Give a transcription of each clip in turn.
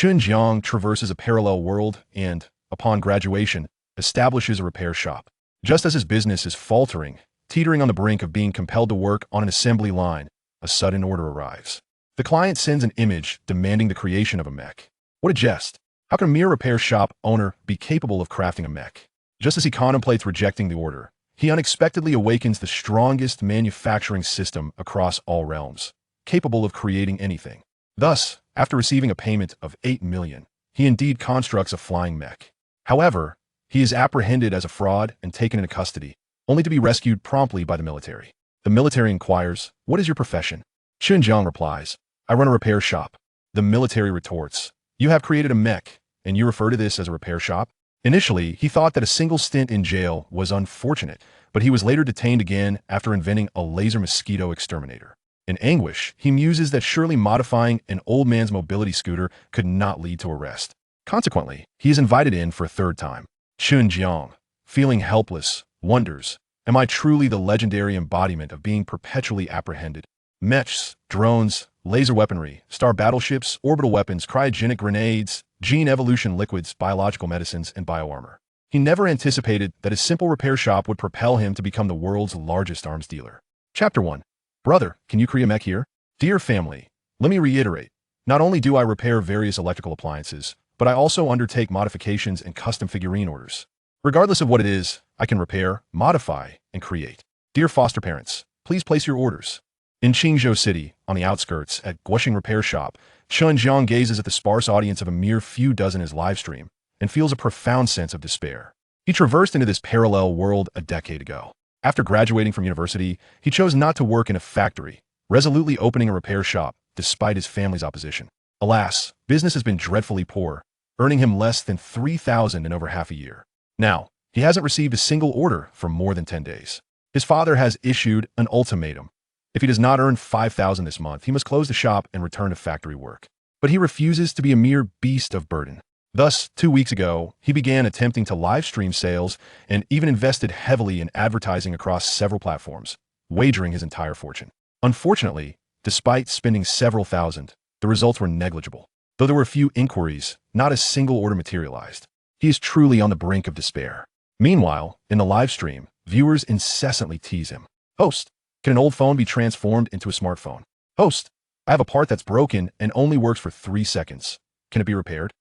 Chen Jiang traverses a parallel world and, upon graduation, establishes a repair shop. Just as his business is faltering, teetering on the brink of being compelled to work on an assembly line, a sudden order arrives. The client sends an image demanding the creation of a mech. What a jest! How can a mere repair shop owner be capable of crafting a mech? Just as he contemplates rejecting the order, he unexpectedly awakens the strongest manufacturing system across all realms, capable of creating anything. Thus, after receiving a payment of 8 million, he indeed constructs a flying mech. However, he is apprehended as a fraud and taken into custody, only to be rescued promptly by the military. The military inquires, "What is your profession?" Chen Jiang replies, "I run a repair shop." The military retorts, "You have created a mech, and you refer to this as a repair shop?" Initially, he thought that a single stint in jail was unfortunate, but he was later detained again after inventing a laser mosquito exterminator. In anguish, he muses that surely modifying an old man's mobility scooter could not lead to arrest. Consequently, he is invited in for a third time. Chen Jiang, feeling helpless, wonders, "Am I truly the legendary embodiment of being perpetually apprehended?" Mechs, drones, laser weaponry, star battleships, orbital weapons, cryogenic grenades, gene evolution liquids, biological medicines, and bioarmor. He never anticipated that his simple repair shop would propel him to become the world's largest arms dealer. Chapter 1. Brother, can you create a mech here? Dear family, let me reiterate. Not only do I repair various electrical appliances, but I also undertake modifications and custom figurine orders. Regardless of what it is, I can repair, modify, and create. Dear foster parents, please place your orders. In Qingzhou City, on the outskirts, at Guoxing Repair Shop, Chen Jiang gazes at the sparse audience of a mere few dozen in his live stream and feels a profound sense of despair. He traversed into this parallel world a decade ago. After graduating from university, he chose not to work in a factory, resolutely opening a repair shop despite his family's opposition. Alas, business has been dreadfully poor, earning him less than 3,000 in over half a year. Now, he hasn't received a single order for more than 10 days. His father has issued an ultimatum. If he does not earn 5,000 this month, he must close the shop and return to factory work. But he refuses to be a mere beast of burden. Thus, 2 weeks ago, he began attempting to live stream sales and even invested heavily in advertising across several platforms, wagering his entire fortune. Unfortunately, despite spending several thousand, the results were negligible. Though there were a few inquiries, not a single order materialized. He is truly on the brink of despair. Meanwhile, in the live stream, viewers incessantly tease him. "Host, can an old phone be transformed into a smartphone?" "Host, I have a part that's broken and only works for 3 seconds. Can it be repaired?"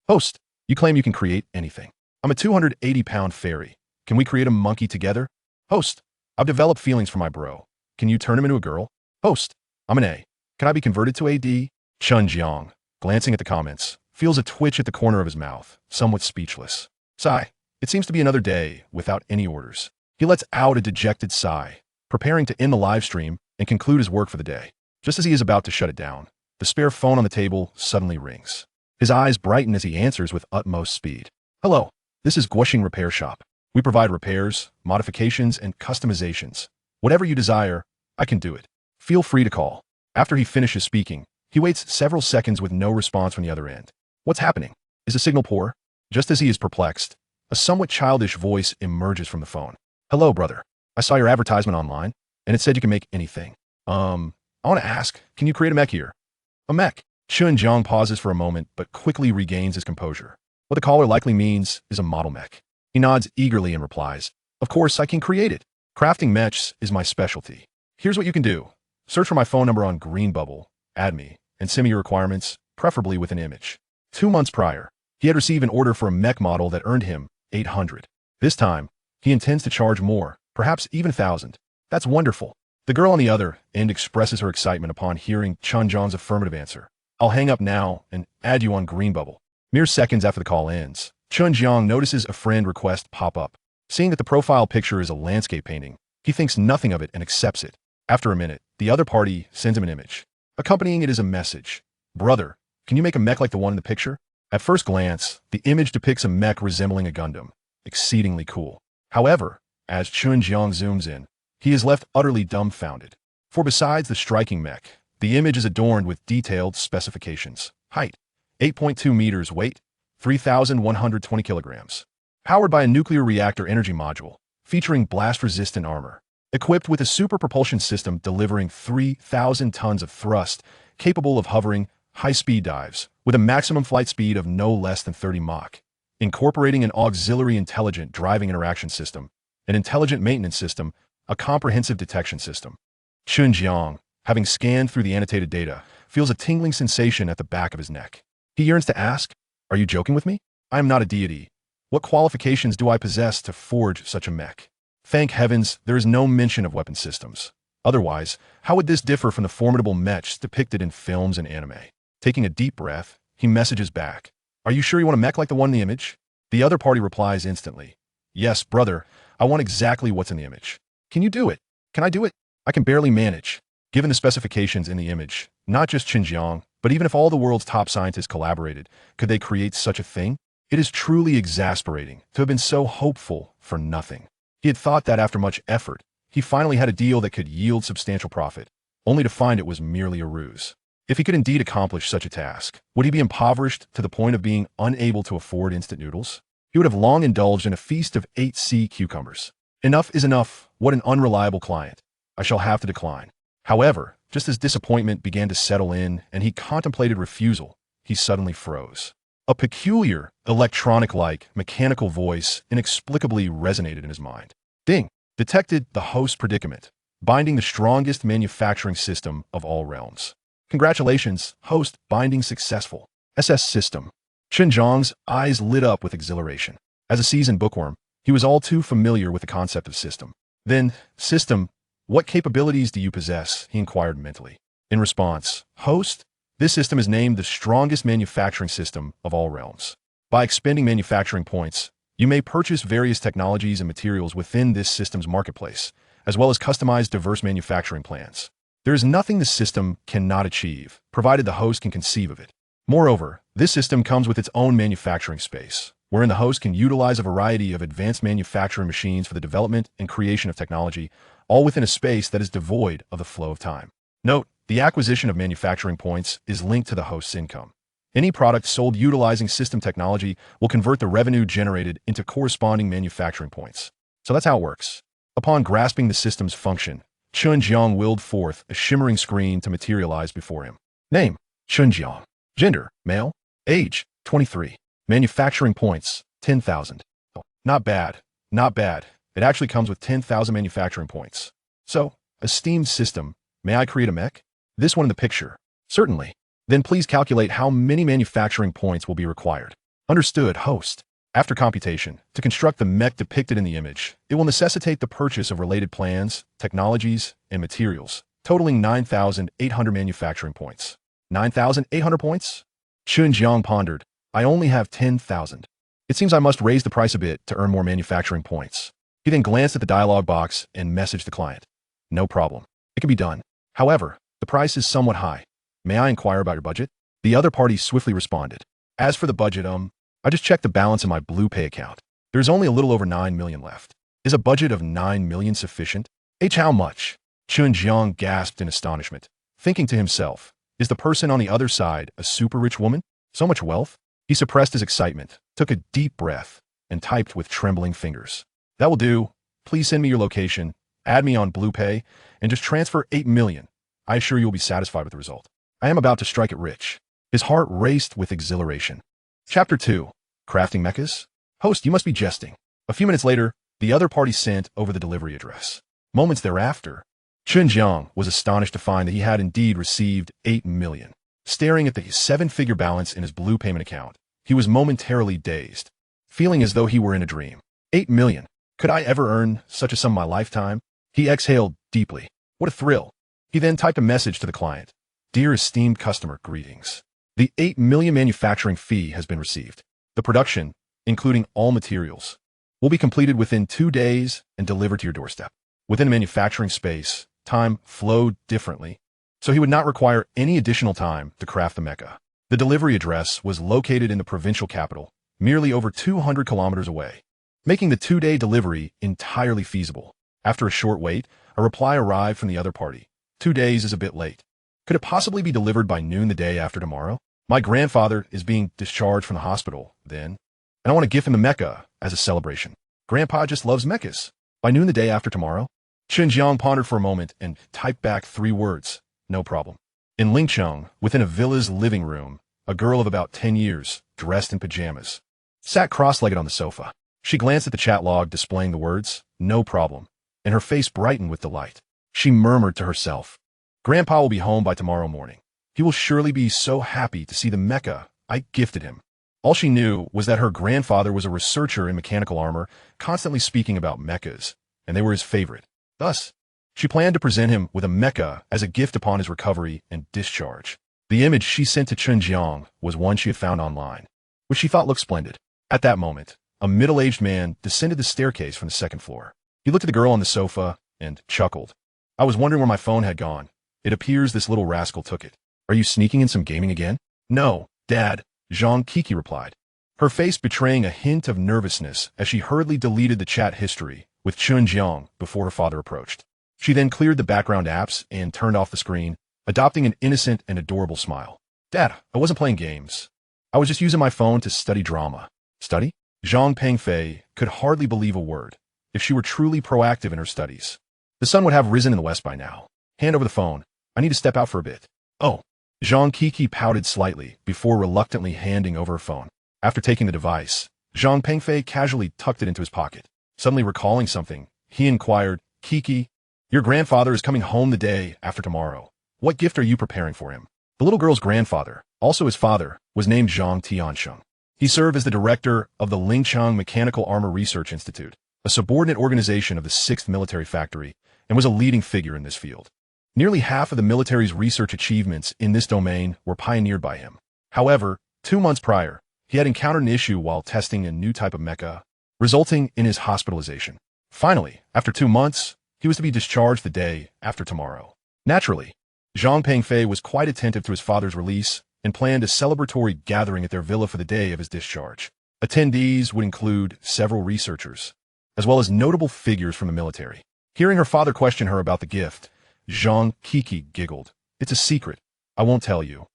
"Host, you claim you can create anything. I'm a 280-pound fairy. Can we create a monkey together?" "Host, I've developed feelings for my bro. Can you turn him into a girl?" "Host, I'm an A. Can I be converted to a D?" Chen Jiang, glancing at the comments, feels a twitch at the corner of his mouth, somewhat speechless. Sigh. It seems to be another day without any orders. He lets out a dejected sigh, preparing to end the live stream and conclude his work for the day. Just as he is about to shut it down, the spare phone on the table suddenly rings. His eyes brighten as he answers with utmost speed. "Hello, this is Guoxing Repair Shop. We provide repairs, modifications, and customizations. Whatever you desire, I can do it. Feel free to call." After he finishes speaking, he waits several seconds with no response from the other end. What's happening? Is the signal poor? Just as he is perplexed, a somewhat childish voice emerges from the phone. "Hello, brother. I saw your advertisement online, and it said you can make anything. I want to ask, can you create a mech here?" "A mech?" Chen Jiang pauses for a moment, but quickly regains his composure. What the caller likely means is a model mech. He nods eagerly and replies, "Of course, I can create it. Crafting mechs is my specialty. Here's what you can do. Search for my phone number on Green Bubble, add me, and send me your requirements, preferably with an image." 2 months prior, he had received an order for a mech model that earned him 800. This time, he intends to charge more, perhaps even 1,000. That's wonderful. The girl on the other end expresses her excitement upon hearing Chen Jiang's affirmative answer. "I'll hang up now and add you on Green Bubble." Mere seconds after the call ends, Chen Jiang notices a friend request pop up. Seeing that the profile picture is a landscape painting, he thinks nothing of it and accepts it. After a minute, the other party sends him an image. Accompanying it is a message. "Brother, can you make a mech like the one in the picture?" At first glance, the image depicts a mech resembling a Gundam. Exceedingly cool. However, as Chen Jiang zooms in, he is left utterly dumbfounded. For besides the striking mech, the image is adorned with detailed specifications. Height, 8.2 meters. Weight, 3,120 kilograms. Powered by a nuclear reactor energy module, featuring blast-resistant armor. Equipped with a super propulsion system delivering 3,000 tons of thrust, capable of hovering high-speed dives, with a maximum flight speed of no less than 30 Mach, incorporating an auxiliary intelligent driving interaction system, an intelligent maintenance system, a comprehensive detection system. Chen Jiang, having scanned through the annotated data, feels a tingling sensation at the back of his neck. He yearns to ask, "Are you joking with me? I am not a deity. What qualifications do I possess to forge such a mech?" Thank heavens, there is no mention of weapon systems. Otherwise, how would this differ from the formidable mechs depicted in films and anime? Taking a deep breath, he messages back, "Are you sure you want a mech like the one in the image?" The other party replies instantly, "Yes, brother, I want exactly what's in the image." "Can you do it?" "Can I do it?" "I can barely manage." Given the specifications in the image, not just Chen Jiang, but even if all the world's top scientists collaborated, could they create such a thing? It is truly exasperating to have been so hopeful for nothing. He had thought that after much effort, he finally had a deal that could yield substantial profit, only to find it was merely a ruse. If he could indeed accomplish such a task, would he be impoverished to the point of being unable to afford instant noodles? He would have long indulged in a feast of 8 sea cucumbers. Enough is enough. What an unreliable client. I shall have to decline. However, just as disappointment began to settle in and he contemplated refusal, he suddenly froze. A peculiar, electronic-like, mechanical voice inexplicably resonated in his mind. Ding! Detected the host predicament, binding the strongest manufacturing system of all realms. Congratulations, host, binding successful. SS system. Chen Jiang's eyes lit up with exhilaration. As a seasoned bookworm, he was all too familiar with the concept of system. Then, system, what capabilities do you possess? He inquired mentally. In response, host, this system is named the strongest manufacturing system of all realms. By expending manufacturing points, you may purchase various technologies and materials within this system's marketplace, as well as customize diverse manufacturing plans. There is nothing the system cannot achieve, provided the host can conceive of it. Moreover, this system comes with its own manufacturing space, wherein the host can utilize a variety of advanced manufacturing machines for the development and creation of technology, all within a space that is devoid of the flow of time. Note, the acquisition of manufacturing points is linked to the host's income. Any product sold utilizing system technology will convert the revenue generated into corresponding manufacturing points. So that's how it works. Upon grasping the system's function, Chen Jiang willed forth a shimmering screen to materialize before him. Name, Chen Jiang. Gender, male. Age, 23. Manufacturing points, 10,000. Oh, not bad, not bad. It actually comes with 10,000 manufacturing points. So, esteemed system, may I create a mech? This one in the picture. Certainly. Then please calculate how many manufacturing points will be required. Understood, host. After computation, to construct the mech depicted in the image, it will necessitate the purchase of related plans, technologies, and materials, totaling 9,800 manufacturing points. 9,800 points? Chen Jiang pondered. I only have 10,000. It seems I must raise the price a bit to earn more manufacturing points. He then glanced at the dialog box and messaged the client. No problem. It can be done. However, the price is somewhat high. May I inquire about your budget? The other party swiftly responded. As for the budget, I just checked the balance in my Blue Pay account. There's only a little over 9 million left. Is a budget of 9 million sufficient? How much? Chen Jiang gasped in astonishment, thinking to himself, is the person on the other side a super rich woman? So much wealth? He suppressed his excitement, took a deep breath, and typed with trembling fingers. That will do. Please send me your location, add me on Blue Pay, and just transfer 8 million. I assure you will be satisfied with the result. I am about to strike it rich. His heart raced with exhilaration. Chapter 2. Crafting Mechs? Host, you must be jesting. A few minutes later, the other party sent over the delivery address. Moments thereafter, Chen Jiang was astonished to find that he had indeed received 8 million. Staring at the 7-figure balance in his Blue payment account, he was momentarily dazed, feeling as though he were in a dream. 8 million. Could I ever earn such a sum in my lifetime? He exhaled deeply. What a thrill. He then typed a message to the client. Dear esteemed customer, greetings. The 8 million manufacturing fee has been received. The production, including all materials, will be completed within 2 days and delivered to your doorstep. Within the manufacturing space, time flowed differently, so he would not require any additional time to craft the mecha. The delivery address was located in the provincial capital, merely over 200 kilometers away, making the 2-day delivery entirely feasible. After a short wait, a reply arrived from the other party. 2 days is a bit late. Could it possibly be delivered by noon the day after tomorrow? My grandfather is being discharged from the hospital then, and I want to give him the mecha as a celebration. Grandpa just loves mechas. By noon the day after tomorrow? Chen Jiang pondered for a moment and typed back 3 words. No problem. In Lingcheng, within a villa's living room, a girl of about 10 years, dressed in pajamas, sat cross-legged on the sofa. She glanced at the chat log displaying the words, "No problem," and her face brightened with delight. She murmured to herself, "Grandpa will be home by tomorrow morning. He will surely be so happy to see the mecha I gifted him." All she knew was that her grandfather was a researcher in mechanical armor, constantly speaking about mechas, and they were his favorite. Thus, she planned to present him with a mecha as a gift upon his recovery and discharge. The image she sent to Chen Jiang was one she had found online, which she thought looked splendid. At that moment, a middle-aged man descended the staircase from the second floor. He looked at the girl on the sofa and chuckled. "I was wondering where my phone had gone. It appears this little rascal took it. Are you sneaking in some gaming again?" "No, Dad," Zhang Kiki replied, her face betraying a hint of nervousness as she hurriedly deleted the chat history with Chen Jiang before her father approached. She then cleared the background apps and turned off the screen, adopting an innocent and adorable smile. "Dad, I wasn't playing games. I was just using my phone to study drama." "Study?" Zhang Pengfei could hardly believe a word. If she were truly proactive in her studies, the sun would have risen in the west by now. "Hand over the phone. I need to step out for a bit." "Oh." Zhang Kiki pouted slightly before reluctantly handing over her phone. After taking the device, Zhang Pengfei casually tucked it into his pocket. Suddenly recalling something, he inquired, "Kiki, your grandfather is coming home the day after tomorrow. What gift are you preparing for him?" The little girl's grandfather, also his father, was named Zhang Tiansheng. He served as the director of the Lingcheng Mechanical Armor Research Institute, a subordinate organization of the 6th Military Factory, and was a leading figure in this field. Nearly half of the military's research achievements in this domain were pioneered by him. However, 2 months prior, he had encountered an issue while testing a new type of mecha, resulting in his hospitalization. Finally, after 2 months, he was to be discharged the day after tomorrow. Naturally, Zhang Pengfei was quite attentive to his father's release and planned a celebratory gathering at their villa for the day of his discharge. Attendees would include several researchers, as well as notable figures from the military. Hearing her father question her about the gift, Zhang Kiki giggled. "It's a secret. I won't tell you.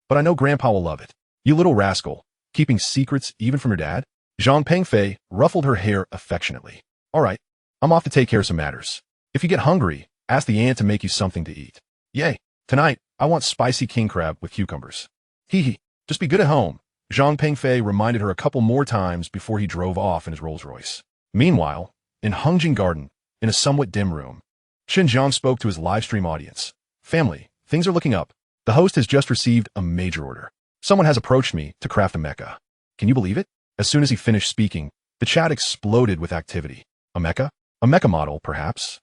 But I know Grandpa will love it." "You little rascal, keeping secrets even from your dad?" Zhang Pengfei ruffled her hair affectionately. "All right, I'm off to take care of some matters. If you get hungry, ask the aunt to make you something to eat." "Yay, tonight, I want spicy king crab with cucumbers." "Hee hee, just be good at home," Zhang Pengfei reminded her a couple more times before he drove off in his Rolls-Royce. Meanwhile, in Hengjing Garden, in a somewhat dim room, Chen Jiang spoke to his livestream audience. "Family, things are looking up. The host has just received a major order. Someone has approached me to craft a mecha. Can you believe it?" As soon as he finished speaking, the chat exploded with activity. "A mecha? A mecha model, perhaps?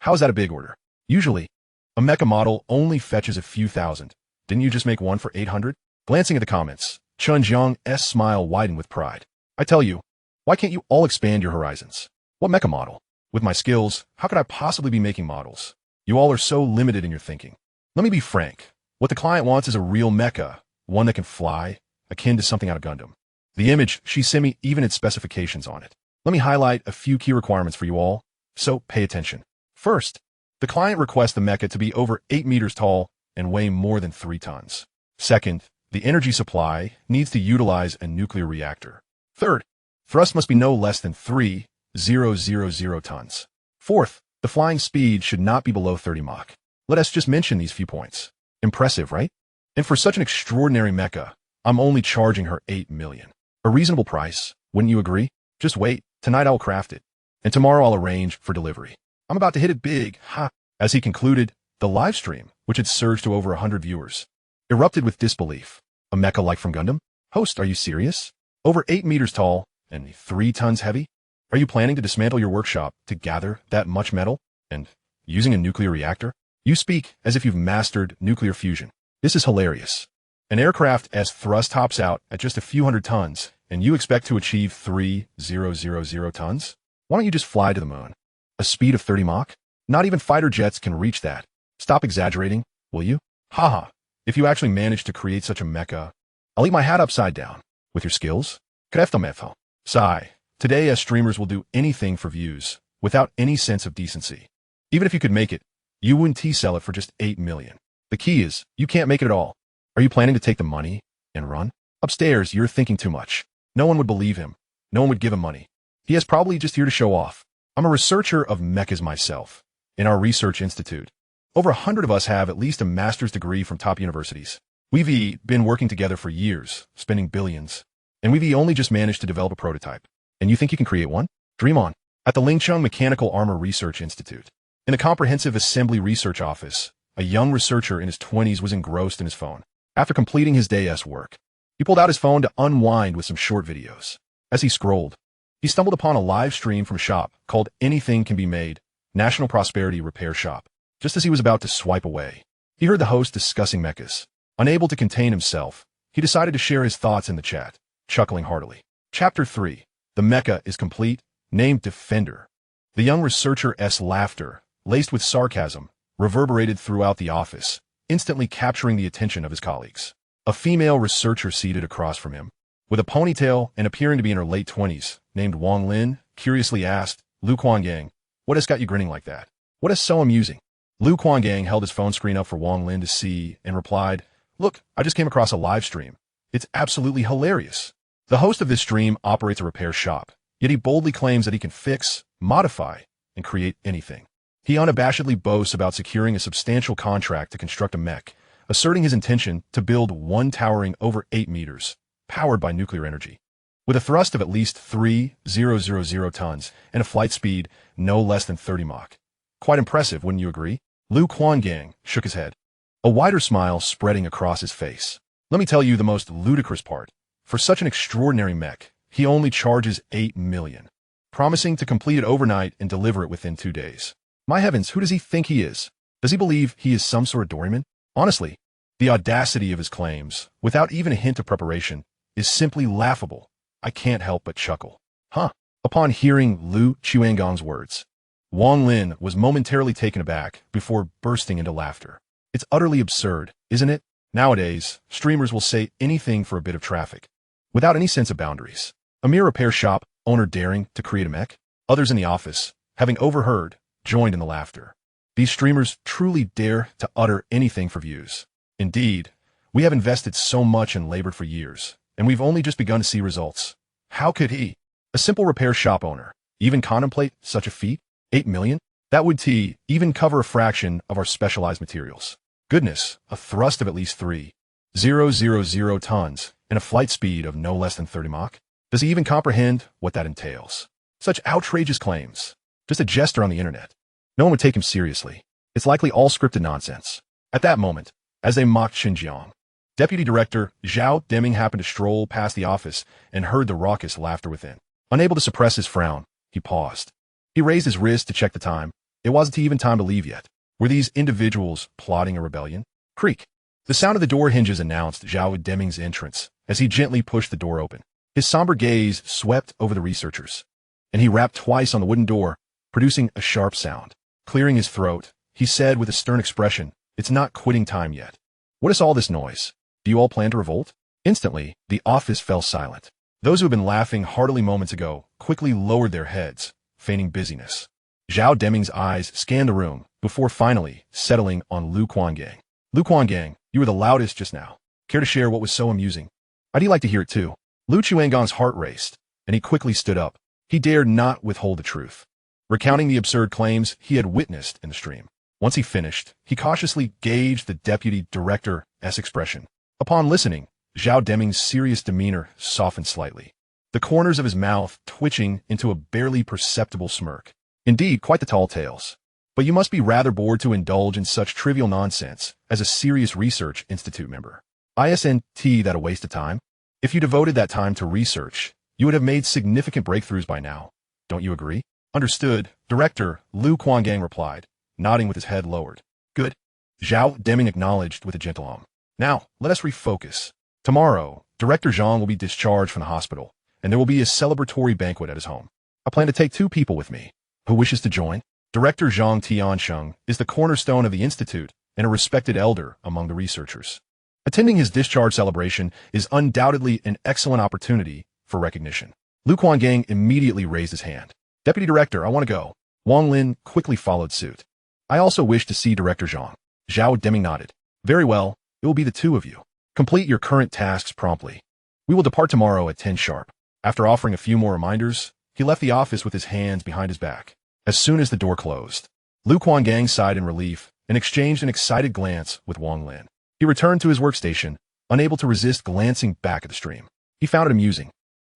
How is that a big order? Usually, a mecha model only fetches a few thousand. Didn't you just make one for 800? Glancing at the comments, Chen Jiang's smile widened with pride. "I tell you, why can't you all expand your horizons? What mecha model? With my skills, how could I possibly be making models? You all are so limited in your thinking. Let me be frank. What the client wants is a real mecha, one that can fly, akin to something out of Gundam." The image she sent me even had specifications on it. Let me highlight a few key requirements for you all, so pay attention. First, the client requests the mecha to be over 8 meters tall and weigh more than 3 tons. Second, the energy supply needs to utilize a nuclear reactor. Third, thrust must be no less than 3,000 tons. Fourth, the flying speed should not be below 30 Mach. Let us just mention these few points. Impressive, right? And for such an extraordinary mecha, I'm only charging her 8 million. A reasonable price, wouldn't you agree? Just wait, tonight I'll craft it, and tomorrow I'll arrange for delivery. I'm about to hit it big, ha! As he concluded, the live stream, which had surged to over 100 viewers, erupted with disbelief. A mecha like from Gundam? Host, are you serious? Over 8 meters tall and 3 tons heavy? Are you planning to dismantle your workshop to gather that much metal? And using a nuclear reactor? You speak as if you've mastered nuclear fusion. This is hilarious. An aircraft as thrust tops out at just a few hundred tons, and you expect to achieve 3,000 tons? Why don't you just fly to the moon? A speed of 30 Mach? Not even fighter jets can reach that. Stop exaggerating, will you? Haha, if you actually manage to create such a mecha, I'll eat my hat upside down. With your skills? Kreftomefo. Sigh. Today, as streamers will do anything for views, without any sense of decency. Even if you could make it, you wouldn't T-sell it for just 8 million. The key is, you can't make it at all. Are you planning to take the money and run? Upstairs, you're thinking too much. No one would believe him. No one would give him money. He is probably just here to show off. I'm a researcher of mechas myself, in our research institute. Over 100 of us have at least a master's degree from top universities. We've been working together for years, spending billions. And we've only just managed to develop a prototype. And you think you can create one? Dream on. At the Lincheng Mechanical Armor Research Institute, in a comprehensive assembly research office, a young researcher in his 20s was engrossed in his phone. After completing his day's work, he pulled out his phone to unwind with some short videos. As he scrolled, he stumbled upon a live stream from a shop called Anything Can Be Made, National Prosperity Repair Shop. Just as he was about to swipe away, he heard the host discussing mechs. Unable to contain himself, he decided to share his thoughts in the chat, chuckling heartily. Chapter 3. The mecha is complete, named Defender. The young researcher's laughter, laced with sarcasm, reverberated throughout the office, instantly capturing the attention of his colleagues. A female researcher seated across from him, with a ponytail and appearing to be in her late 20s, named Wang Lin, curiously asked, Lu Quangang, what has got you grinning like that? What is so amusing? Lu Quangang held his phone screen up for Wang Lin to see and replied, Look, I just came across a live stream. It's absolutely hilarious. The host of this stream operates a repair shop, yet he boldly claims that he can fix, modify, and create anything. He unabashedly boasts about securing a substantial contract to construct a mech, asserting his intention to build one towering over 8 meters, powered by nuclear energy. With a thrust of at least 3,000 tons and a flight speed no less than 30 Mach. Quite impressive, wouldn't you agree? Lu Quangang shook his head, a wider smile spreading across his face. Let me tell you the most ludicrous part. For such an extraordinary mech, he only charges 8 million, promising to complete it overnight and deliver it within 2 days. My heavens, who does he think he is? Does he believe he is some sort of doorman? Honestly, the audacity of his claims, without even a hint of preparation, is simply laughable. I can't help but chuckle. Huh. Upon hearing Lu Quanggang's words, Wang Lin was momentarily taken aback before bursting into laughter. It's utterly absurd, isn't it? Nowadays, streamers will say anything for a bit of traffic, without any sense of boundaries. A mere repair shop owner daring to create a mech? Others in the office, having overheard, joined in the laughter. These streamers truly dare to utter anything for views. Indeed, we have invested so much and labored for years, and we've only just begun to see results. How could he, a simple repair shop owner, even contemplate such a feat? 8 million? That would even cover a fraction of our specialized materials. Goodness, a thrust of at least 3,000 tons and a flight speed of no less than 30 Mach? Does he even comprehend what that entails? Such outrageous claims. Just a jester on the internet. No one would take him seriously. It's likely all scripted nonsense. At that moment, as they mocked Chen Jiang, Deputy Director Zhao Deming happened to stroll past the office and heard the raucous laughter within. Unable to suppress his frown, he paused. He raised his wrist to check the time. It wasn't even time to leave yet. Were these individuals plotting a rebellion? Creak. The sound of the door hinges announced Zhao Deming's entrance as he gently pushed the door open. His somber gaze swept over the researchers, and he rapped twice on the wooden door, producing a sharp sound. Clearing his throat, he said with a stern expression, It's not quitting time yet. What is all this noise? Do you all plan to revolt? Instantly, the office fell silent. Those who had been laughing heartily moments ago quickly lowered their heads, feigning busyness. Zhao Deming's eyes scanned the room before finally settling on Lu Quangang. Lu Quangang, you were the loudest just now. Care to share what was so amusing? I'd like to hear it too. Lu Quanggang's heart raced, and he quickly stood up. He dared not withhold the truth, recounting the absurd claims he had witnessed in the stream. Once he finished, he cautiously gauged the deputy director's expression. Upon listening, Zhao Deming's serious demeanor softened slightly, the corners of his mouth twitching into a barely perceptible smirk. Indeed, quite the tall tales. But you must be rather bored to indulge in such trivial nonsense as a serious research institute member. Isn't that a waste of time? If you devoted that time to research, you would have made significant breakthroughs by now. Don't you agree? Understood, Director Lu Quangang replied, nodding with his head lowered. Good. Zhao Deming acknowledged with a gentle Now, let us refocus. Tomorrow, Director Zhang will be discharged from the hospital, and there will be a celebratory banquet at his home. I plan to take 2 people with me. Who wishes to join? Director Zhang Tiansheng is the cornerstone of the institute and a respected elder among the researchers. Attending his discharge celebration is undoubtedly an excellent opportunity for recognition. Lu Quangang immediately raised his hand. Deputy Director, I want to go. Wang Lin quickly followed suit. I also wish to see Director Zhang. Zhao Deming nodded. Very well, it will be the 2 of you. Complete your current tasks promptly. We will depart tomorrow at 10 sharp. After offering a few more reminders, he left the office with his hands behind his back. As soon as the door closed, Lu Quangang sighed in relief and exchanged an excited glance with Wang Lin. He returned to his workstation, unable to resist glancing back at the stream. He found it amusing.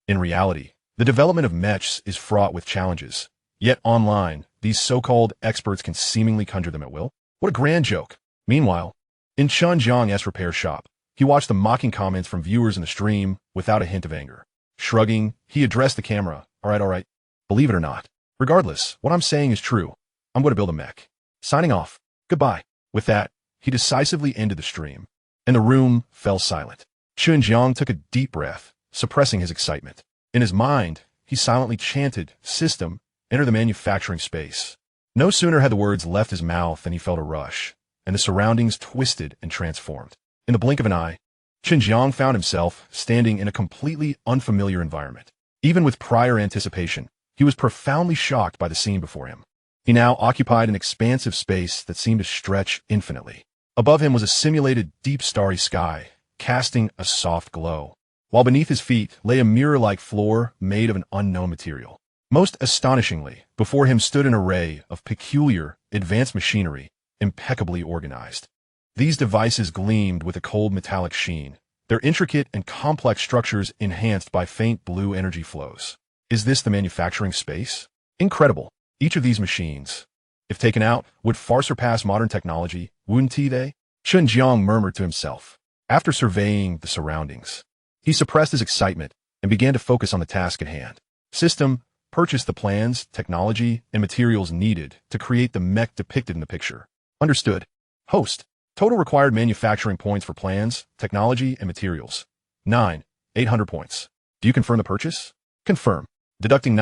In reality, the development of Mechs is fraught with challenges. Yet online, these so-called experts can seemingly conjure them at will. What a grand joke. Meanwhile, in Chen Jiang's repair shop, he watched the mocking comments from viewers in the stream without a hint of anger. Shrugging, he addressed the camera. All right. Believe it or not. Regardless, what I'm saying is true. I'm going to build a mech. Signing off. Goodbye. With that, he decisively ended the stream, and the room fell silent. Chen Jiang took a deep breath, suppressing his excitement. In his mind, he silently chanted, "System, enter the manufacturing space." No sooner had the words left his mouth than he felt a rush, and the surroundings twisted and transformed. In the blink of an eye, Chen Jiang found himself standing in a completely unfamiliar environment. Even with prior anticipation, he was profoundly shocked by the scene before him. He now occupied an expansive space that seemed to stretch infinitely. Above him was a simulated deep starry sky, casting a soft glow, while beneath his feet lay a mirror-like floor made of an unknown material. Most astonishingly, before him stood an array of peculiar, advanced machinery, impeccably organized. These devices gleamed with a cold metallic sheen, their intricate and complex structures enhanced by faint blue energy flows. Is this the manufacturing space? Incredible. Each of these machines, if taken out, would far surpass modern technology, wouldn't they? Chen Jiang murmured to himself. After surveying the surroundings, he suppressed his excitement and began to focus on the task at hand. System, purchase the plans, technology, and materials needed to create the mech depicted in the picture. Understood. Host, total required manufacturing points for plans, technology, and materials. 800 points. Do you confirm the purchase? Confirm. Deducting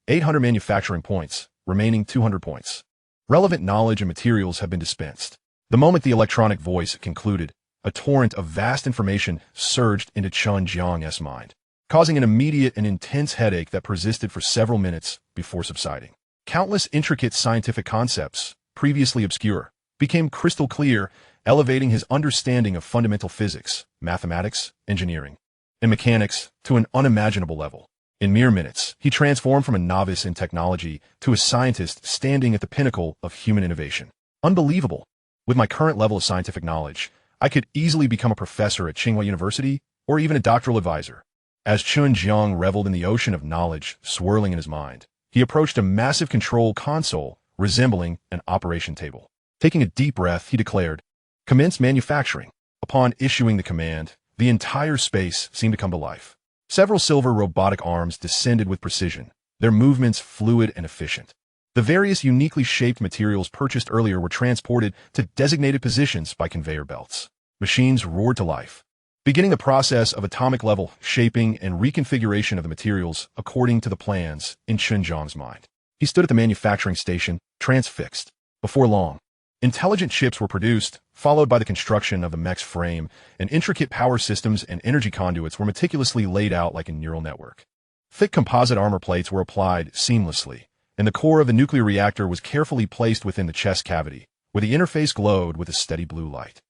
800 manufacturing points, remaining 200 points. Relevant knowledge and materials have been dispensed. The moment the electronic voice concluded, a torrent of vast information surged into Chen Jiang's mind, causing an immediate and intense headache that persisted for several minutes before subsiding. Countless intricate scientific concepts, previously obscure, became crystal clear, elevating his understanding of fundamental physics, mathematics, engineering, and mechanics to an unimaginable level. In mere minutes, he transformed from a novice in technology to a scientist standing at the pinnacle of human innovation. Unbelievable! With my current level of scientific knowledge, I could easily become a professor at Tsinghua University or even a doctoral advisor. As Chen Jiang reveled in the ocean of knowledge swirling in his mind, he approached a massive control console resembling an operation table. Taking a deep breath, he declared, "Commence manufacturing." Upon issuing the command, the entire space seemed to come to life. Several silver robotic arms descended with precision, their movements fluid and efficient. The various uniquely shaped materials purchased earlier were transported to designated positions by conveyor belts. Machines roared to life, beginning the process of atomic-level shaping and reconfiguration of the materials according to the plans in Chen Jiang's mind. He stood at the manufacturing station, transfixed. Before long, intelligent chips were produced, followed by the construction of the mech's frame, and intricate power systems and energy conduits were meticulously laid out like a neural network. Thick composite armor plates were applied seamlessly, and the core of the nuclear reactor was carefully placed within the chest cavity, where the interface glowed with a steady blue light.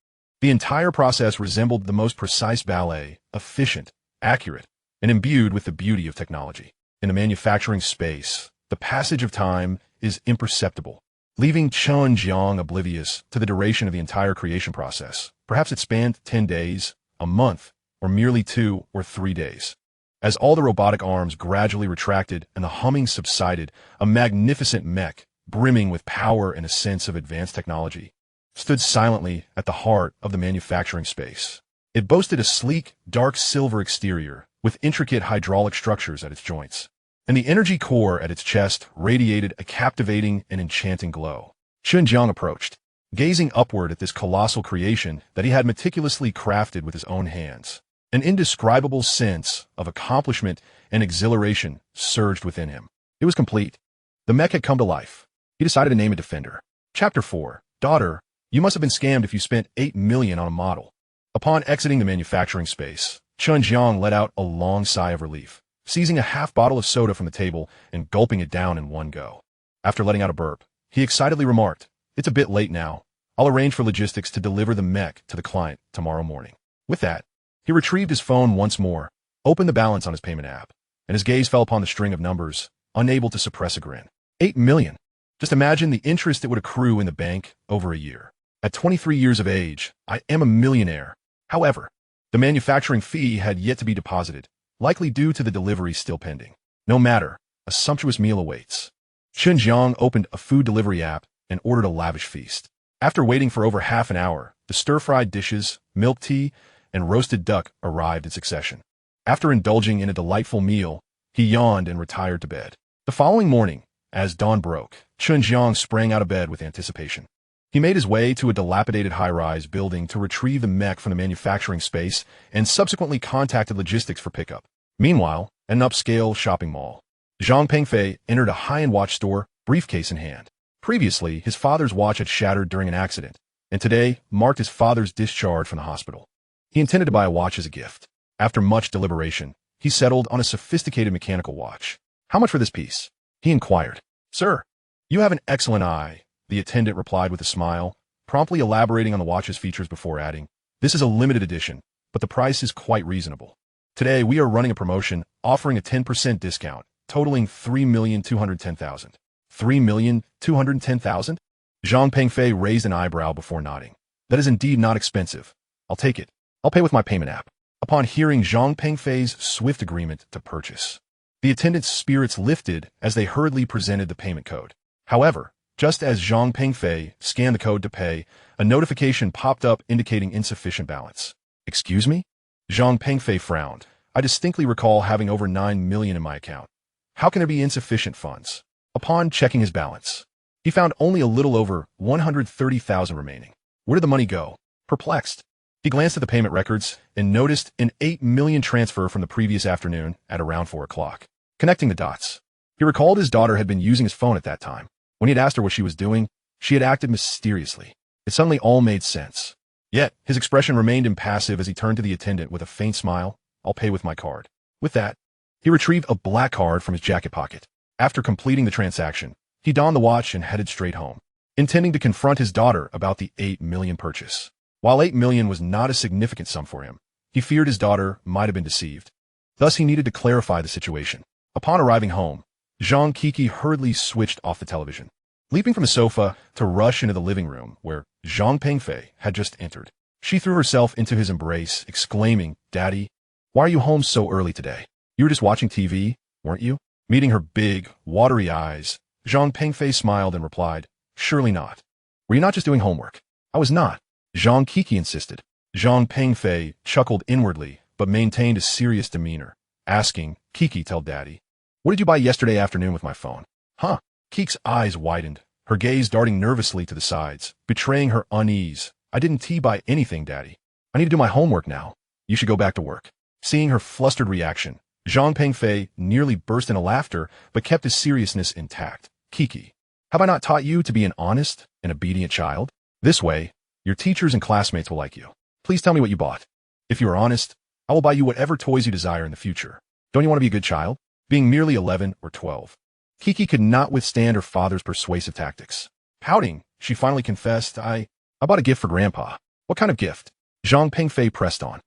The entire process resembled the most precise ballet, efficient, accurate, and imbued with the beauty of technology. In the manufacturing space, the passage of time is imperceptible, leaving Chen Jiang oblivious to the duration of the entire creation process. Perhaps it spanned 10 days, a month, or merely 2 or 3 days. As all the robotic arms gradually retracted and the humming subsided, a magnificent mech, brimming with power and a sense of advanced technology, stood silently at the heart of the manufacturing space. It boasted a sleek, dark silver exterior with intricate hydraulic structures at its joints, and the energy core at its chest radiated a captivating and enchanting glow. Chen Jiang approached, gazing upward at this colossal creation that he had meticulously crafted with his own hands. An indescribable sense of accomplishment and exhilaration surged within him. It was complete. The mech had come to life. He decided to name it Defender. Chapter 4. Daughter, you must have been scammed if you spent 8 million on a model. Upon exiting the manufacturing space, Chen Jiang let out a long sigh of relief, seizing a half bottle of soda from the table and gulping it down in one go. After letting out a burp, he excitedly remarked, "It's a bit late now. I'll arrange for logistics to deliver the mech to the client tomorrow morning." With that, he retrieved his phone once more, opened the balance on his payment app, and his gaze fell upon the string of numbers, unable to suppress a grin. 8 million. Just imagine the interest that would accrue in the bank over a year. At 23 years of age, I am a millionaire. However, the manufacturing fee had yet to be deposited, likely due to the delivery still pending. No matter, a sumptuous meal awaits. Chen Jiang opened a food delivery app and ordered a lavish feast. After waiting for over half an hour, the stir-fried dishes, milk tea, and roasted duck arrived in succession. After indulging in a delightful meal, he yawned and retired to bed. The following morning, as dawn broke, Chen Jiang sprang out of bed with anticipation. He made his way to a dilapidated high-rise building to retrieve the mech from the manufacturing space and subsequently contacted logistics for pickup. Meanwhile, at an upscale shopping mall, Zhang Pengfei entered a high-end watch store, briefcase in hand. Previously, his father's watch had shattered during an accident, and today marked his father's discharge from the hospital. He intended to buy a watch as a gift. After much deliberation, he settled on a sophisticated mechanical watch. "How much for this piece?" he inquired. "Sir, you have an excellent eye," the attendant replied with a smile, promptly elaborating on the watch's features before adding, "This is a limited edition, but the price is quite reasonable. Today, we are running a promotion offering a 10% discount, totaling 3,210,000. 3,210,000? Zhang Pengfei raised an eyebrow before nodding. "That is indeed not expensive. I'll take it. I'll pay with my payment app." Upon hearing Zhang Pengfei's swift agreement to purchase, the attendant's spirits lifted as they hurriedly presented the payment code. However, just as Zhang Pengfei scanned the code to pay, a notification popped up indicating insufficient balance. "Excuse me?" Zhang Pengfei frowned. "I distinctly recall having over 9 million in my account. How can there be insufficient funds?" Upon checking his balance, he found only a little over 130,000 remaining. Where did the money go? Perplexed, he glanced at the payment records and noticed an 8 million transfer from the previous afternoon at around 4 o'clock. Connecting the dots, he recalled his daughter had been using his phone at that time. When he had asked her what she was doing, she had acted mysteriously. It suddenly all made sense. Yet, his expression remained impassive as he turned to the attendant with a faint smile. "I'll pay with my card." With that, he retrieved a black card from his jacket pocket. After completing the transaction, he donned the watch and headed straight home, intending to confront his daughter about the 8 million purchase. While 8 million was not a significant sum for him, he feared his daughter might have been deceived. Thus, he needed to clarify the situation. Upon arriving home, Zhang Kiki hurriedly switched off the television, leaping from the sofa to rush into the living room where Zhang Pengfei had just entered. She threw herself into his embrace, exclaiming, "Daddy, why are you home so early today? You were just watching TV, weren't you?" Meeting her big, watery eyes, Zhang Pengfei smiled and replied, "Surely not. Were you not just doing homework?" "I was not," Zhang Kiki insisted. Zhang Pengfei chuckled inwardly, but maintained a serious demeanor, asking, "Kiki, tell Daddy, what did you buy yesterday afternoon with my phone?" "Huh?" Kiki's eyes widened, her gaze darting nervously to the sides, betraying her unease. "I didn't buy anything, Daddy. I need to do my homework now. You should go back to work." Seeing her flustered reaction, Zhang Pengfei nearly burst into laughter, but kept his seriousness intact. "Kiki, have I not taught you to be an honest and obedient child? This way, your teachers and classmates will like you. Please tell me what you bought. If you are honest, I will buy you whatever toys you desire in the future. Don't you want to be a good child?" Being merely 11 or 12, Kiki could not withstand her father's persuasive tactics. Pouting, she finally confessed, I bought a gift for Grandpa." "What kind of gift?" Zhang Pengfei pressed on.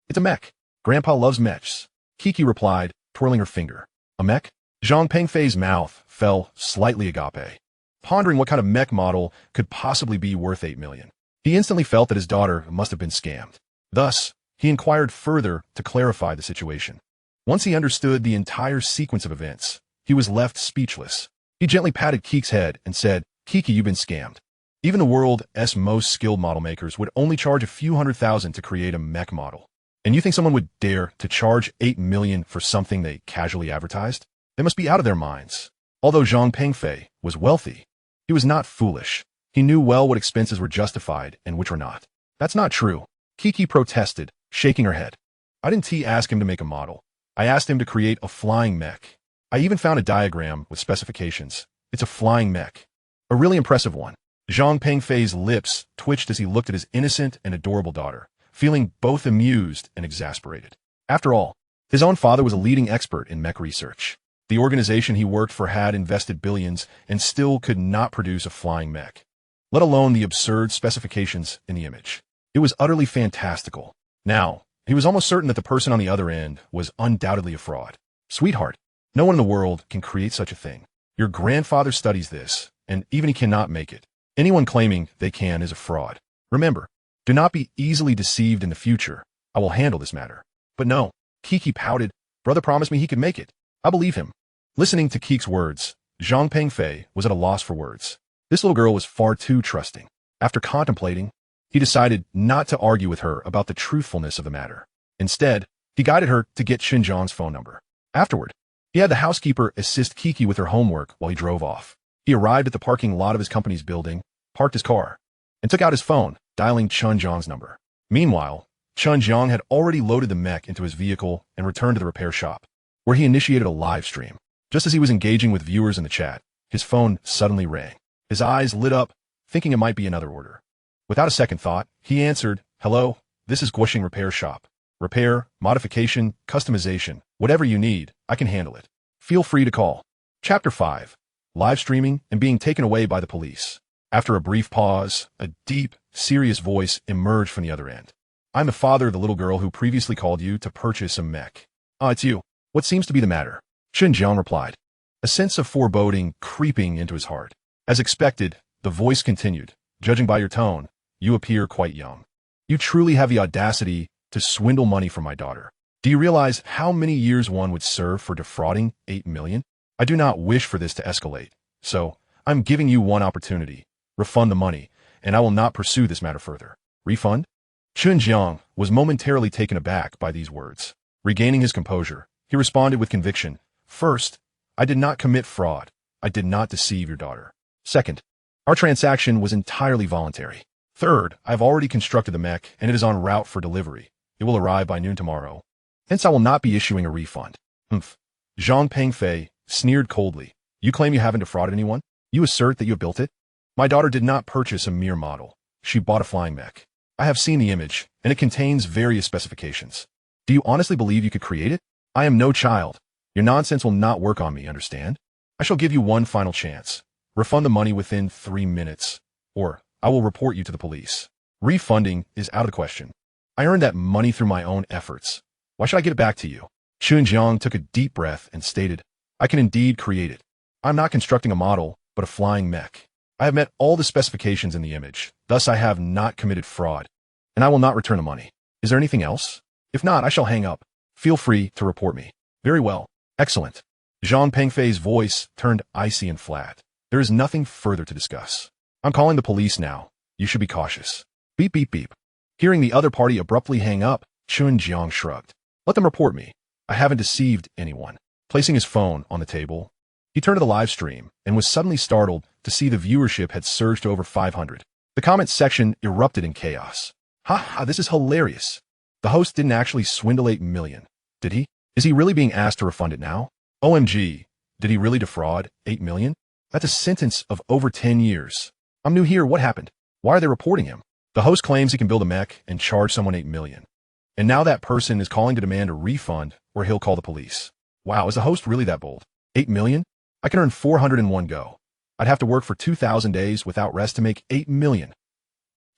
It's a mech. Grandpa loves mechs," Kiki replied, twirling her finger. "A mech?" Zhang Pengfei's mouth fell slightly agape, pondering what kind of mech model could possibly be worth 8 million. He instantly felt that his daughter must have been scammed. Thus, he inquired further to clarify the situation. Once he understood the entire sequence of events, he was left speechless. He gently patted Kiki's head and said, "Kiki, you've been scammed. Even the world's most skilled model makers would only charge a few $100,000 to create a mech model. And you think someone would dare to charge 8 million for something they casually advertised? They must be out of their minds." Although Zhang Pengfei was wealthy, he was not foolish. He knew well what expenses were justified and which were not. "That's not true," Kiki protested, shaking her head. "I didn't ask him to make a model. I asked him to create a flying mech. I even found a diagram with specifications. It's a flying mech. A really impressive one." Zhang Pengfei's lips twitched as he looked at his innocent and adorable daughter, feeling both amused and exasperated. After all, his own father was a leading expert in mech research. The organization he worked for had invested billions and still could not produce a flying mech, let alone the absurd specifications in the image. It was utterly fantastical. Now, he was almost certain that the person on the other end was undoubtedly a fraud. "Sweetheart, no one in the world can create such a thing. Your grandfather studies this, and even he cannot make it. Anyone claiming they can is a fraud. Remember, do not be easily deceived in the future. I will handle this matter. But no, Kiki pouted. Brother promised me he could make it. I believe him. Listening to Keek's words, Zhang Pengfei was at a loss for words. This little girl was far too trusting. After contemplating, he decided not to argue with her about the truthfulness of the matter. Instead, he guided her to get Chen Jiang's phone number. Afterward, he had the housekeeper assist Kiki with her homework while he drove off. He arrived at the parking lot of his company's building, parked his car, and took out his phone, dialing Chen Jiang's number. Meanwhile, Chen Jiang had already loaded the mech into his vehicle and returned to the repair shop, where he initiated a live stream. Just as he was engaging with viewers in the chat, his phone suddenly rang. His eyes lit up, thinking it might be another order. Without a second thought, he answered, "Hello, this is Guoxing Repair Shop. Repair, modification, customization, whatever you need, I can handle it. Feel free to call." Chapter 5. Live streaming and being taken away by the police. After a brief pause, a deep, serious voice emerged from the other end. "I'm the father of the little girl who previously called you to purchase a mech." "Ah, it's you. What seems to be the matter?" Chen Jiang replied, a sense of foreboding creeping into his heart. As expected, the voice continued, "Judging by your tone, you appear quite young. You truly have the audacity to swindle money from my daughter. Do you realize how many years one would serve for defrauding 8 million? I do not wish for this to escalate, so I'm giving you one opportunity. Refund the money, and I will not pursue this matter further." "Refund?" Chen Jiang was momentarily taken aback by these words. Regaining his composure, he responded with conviction, "First, I did not commit fraud. I did not deceive your daughter. Second, our transaction was entirely voluntary. Third, I have already constructed the mech, and it is en route for delivery. It will arrive by noon tomorrow. Hence, I will not be issuing a refund." "Humph." Zhang Pengfei sneered coldly. "You claim you haven't defrauded anyone? You assert that you have built it? My daughter did not purchase a mere model. She bought a flying mech. I have seen the image, and it contains various specifications. Do you honestly believe you could create it? I am no child. Your nonsense will not work on me, understand? I shall give you one final chance. Refund the money within 3 minutes, or I will report you to the police. Refunding is out of the question. I earned that money through my own efforts. Why should I give it back to you?" Chen Jiang took a deep breath and stated, "I can indeed create it. I'm not constructing a model, but a flying mech. I have met all the specifications in the image, thus I have not committed fraud, and I will not return the money. Is there anything else? If not, I shall hang up. Feel free to report me." "Very well. Excellent." Zhang Pengfei's voice turned icy and flat. "There is nothing further to discuss. I'm calling the police now. You should be cautious." Beep, beep, beep. Hearing the other party abruptly hang up, Chen Jiang shrugged. "Let them report me. I haven't deceived anyone." Placing his phone on the table, he turned to the live stream and was suddenly startled to see the viewership had surged to over 500. The comments section erupted in chaos. "Ha ha, this is hilarious. The host didn't actually swindle 8 million, did he? Is he really being asked to refund it now? OMG, did he really defraud 8 million? That's a sentence of over 10 years. I'm new here, what happened? Why are they reporting him? The host claims he can build a mech and charge someone 8 million. And now that person is calling to demand a refund or he'll call the police. Wow, is the host really that bold? 8 million? I can earn 400 in one go. I'd have to work for 2,000 days without rest to make 8 million.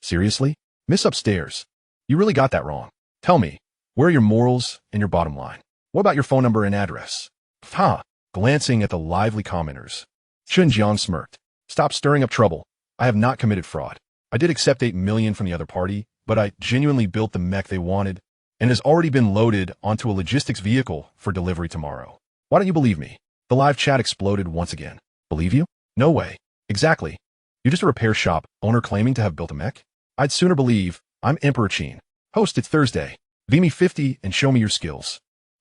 Seriously? Miss Upstairs, you really got that wrong. Tell me, where are your morals and your bottom line? What about your phone number and address?" "Ha!" Glancing at the lively commenters, Chen Jiang smirked. "Stop stirring up trouble. I have not committed fraud. I did accept 8 million from the other party, but I genuinely built the mech they wanted, and it has already been loaded onto a logistics vehicle for delivery tomorrow. Why don't you believe me?" The live chat exploded once again. "Believe you? No way. Exactly. You're just a repair shop owner claiming to have built a mech? I'd sooner believe I'm Emperor Qin. Host, it's Thursday. V me 50 and show me your skills.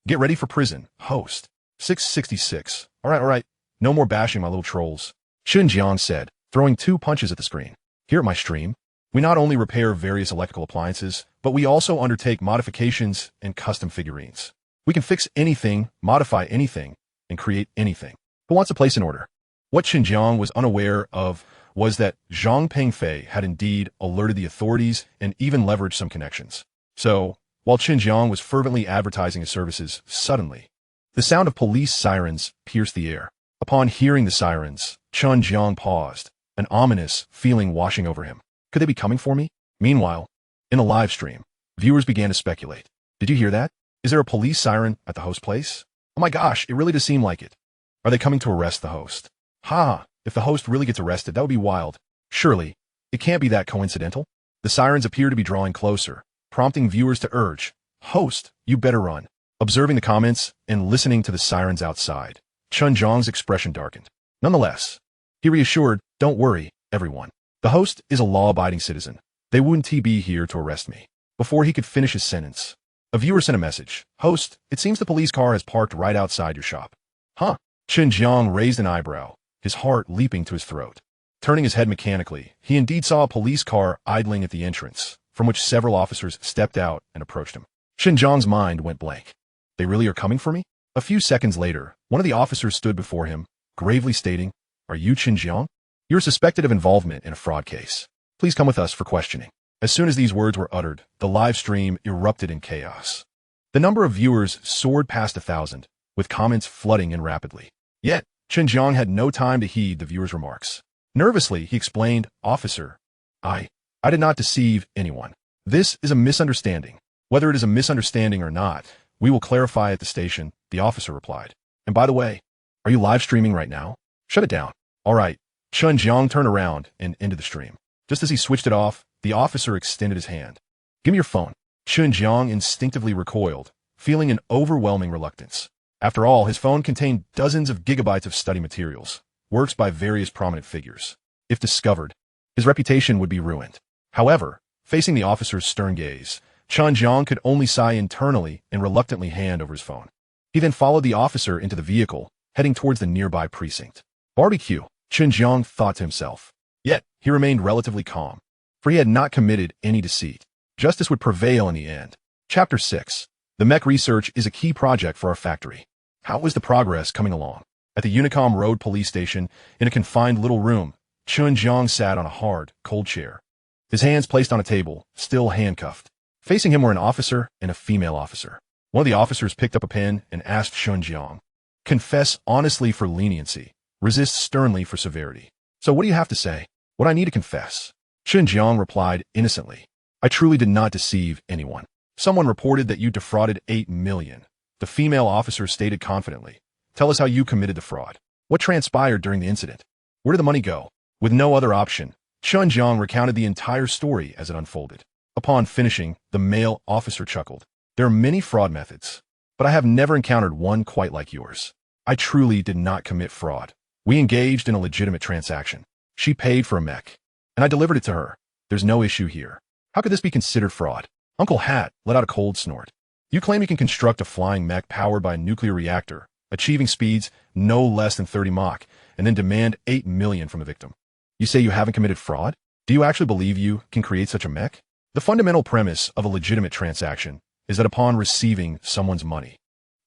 Get ready for prison. Host. 666. All right. No more bashing my little trolls," Chen Jiang said, throwing 2 punches at the screen. "Here at my stream, we not only repair various electrical appliances, but we also undertake modifications and custom figurines. We can fix anything, modify anything, and create anything. Who wants to place an order?" What Chen Jiang was unaware of was that Zhang Pengfei had indeed alerted the authorities and even leveraged some connections. So, while Chen Jiang was fervently advertising his services, suddenly, the sound of police sirens pierced the air. Upon hearing the sirens, Chen Jiang paused, an ominous feeling washing over him. Could they be coming for me? Meanwhile, in the live stream, viewers began to speculate. Did you hear that? Is there a police siren at the host place? Oh my gosh, it really does seem like it. Are they coming to arrest the host? Ha! If the host really gets arrested, that would be wild. Surely, it can't be that coincidental. The sirens appear to be drawing closer, prompting viewers to urge, "Host, you better run." Observing the comments and listening to the sirens outside, Chen Jiang's expression darkened. Nonetheless, he reassured, "Don't worry, everyone. The host is a law-abiding citizen. They wouldn't be here to arrest me." Before he could finish his sentence, a viewer sent a message. "Host, it seems the police car has parked right outside your shop." Huh? Chen Jiang raised an eyebrow, his heart leaping to his throat. Turning his head mechanically, he indeed saw a police car idling at the entrance, from which several officers stepped out and approached him. Chen Jiang's mind went blank. They really are coming for me? A few seconds later, one of the officers stood before him, gravely stating, "Are you Chen Jiang? You're suspected of involvement in a fraud case. Please come with us for questioning." As soon as these words were uttered, the live stream erupted in chaos. The number of viewers soared past 1,000, with comments flooding in rapidly. Yet, Chen Jiang had no time to heed the viewers' remarks. Nervously, he explained, "Officer, I did not deceive anyone. This is a misunderstanding. Whether it is a misunderstanding or not, we will clarify at the station," the officer replied. "And by the way, are you live streaming right now? Shut it down." "All right." Chen Jiang turned around and ended the stream. Just as he switched it off, the officer extended his hand. "Give me your phone." Chen Jiang instinctively recoiled, feeling an overwhelming reluctance. After all, his phone contained dozens of gigabytes of study materials, works by various prominent figures. If discovered, his reputation would be ruined. However, facing the officer's stern gaze, Chen Jiang could only sigh internally and reluctantly hand over his phone. He then followed the officer into the vehicle, heading towards the nearby precinct. Barbecue, Chen Jiang thought to himself. Yet, he remained relatively calm, for he had not committed any deceit. Justice would prevail in the end. Chapter 6. The mech research is a key project for our factory. How is the progress coming along? At the Unicom Road police station, in a confined little room, Chen Jiang sat on a hard, cold chair, his hands placed on a table, still handcuffed. Facing him were an officer and a female officer. One of the officers picked up a pen and asked Chen Jiang, "Confess honestly for leniency. Resist sternly for severity." "So what do you have to say?" "What I need to confess." Chen Jiang replied innocently. "I truly did not deceive anyone. Someone reported that you defrauded 8 million. The female officer stated confidently, "Tell us how you committed the fraud. What transpired during the incident? Where did the money go?" With no other option, Chen Jiang recounted the entire story as it unfolded. Upon finishing, the male officer chuckled. "There are many fraud methods, but I have never encountered one quite like yours. I truly did not commit fraud. We engaged in a legitimate transaction. She paid for a mech, and I delivered it to her. There's no issue here. How could this be considered fraud?" Uncle Hat let out a cold snort. "You claim you can construct a flying mech powered by a nuclear reactor, achieving speeds no less than 30 Mach, and then demand 8 million from a victim. You say you haven't committed fraud? Do you actually believe you can create such a mech?" The fundamental premise of a legitimate transaction is that upon receiving someone's money,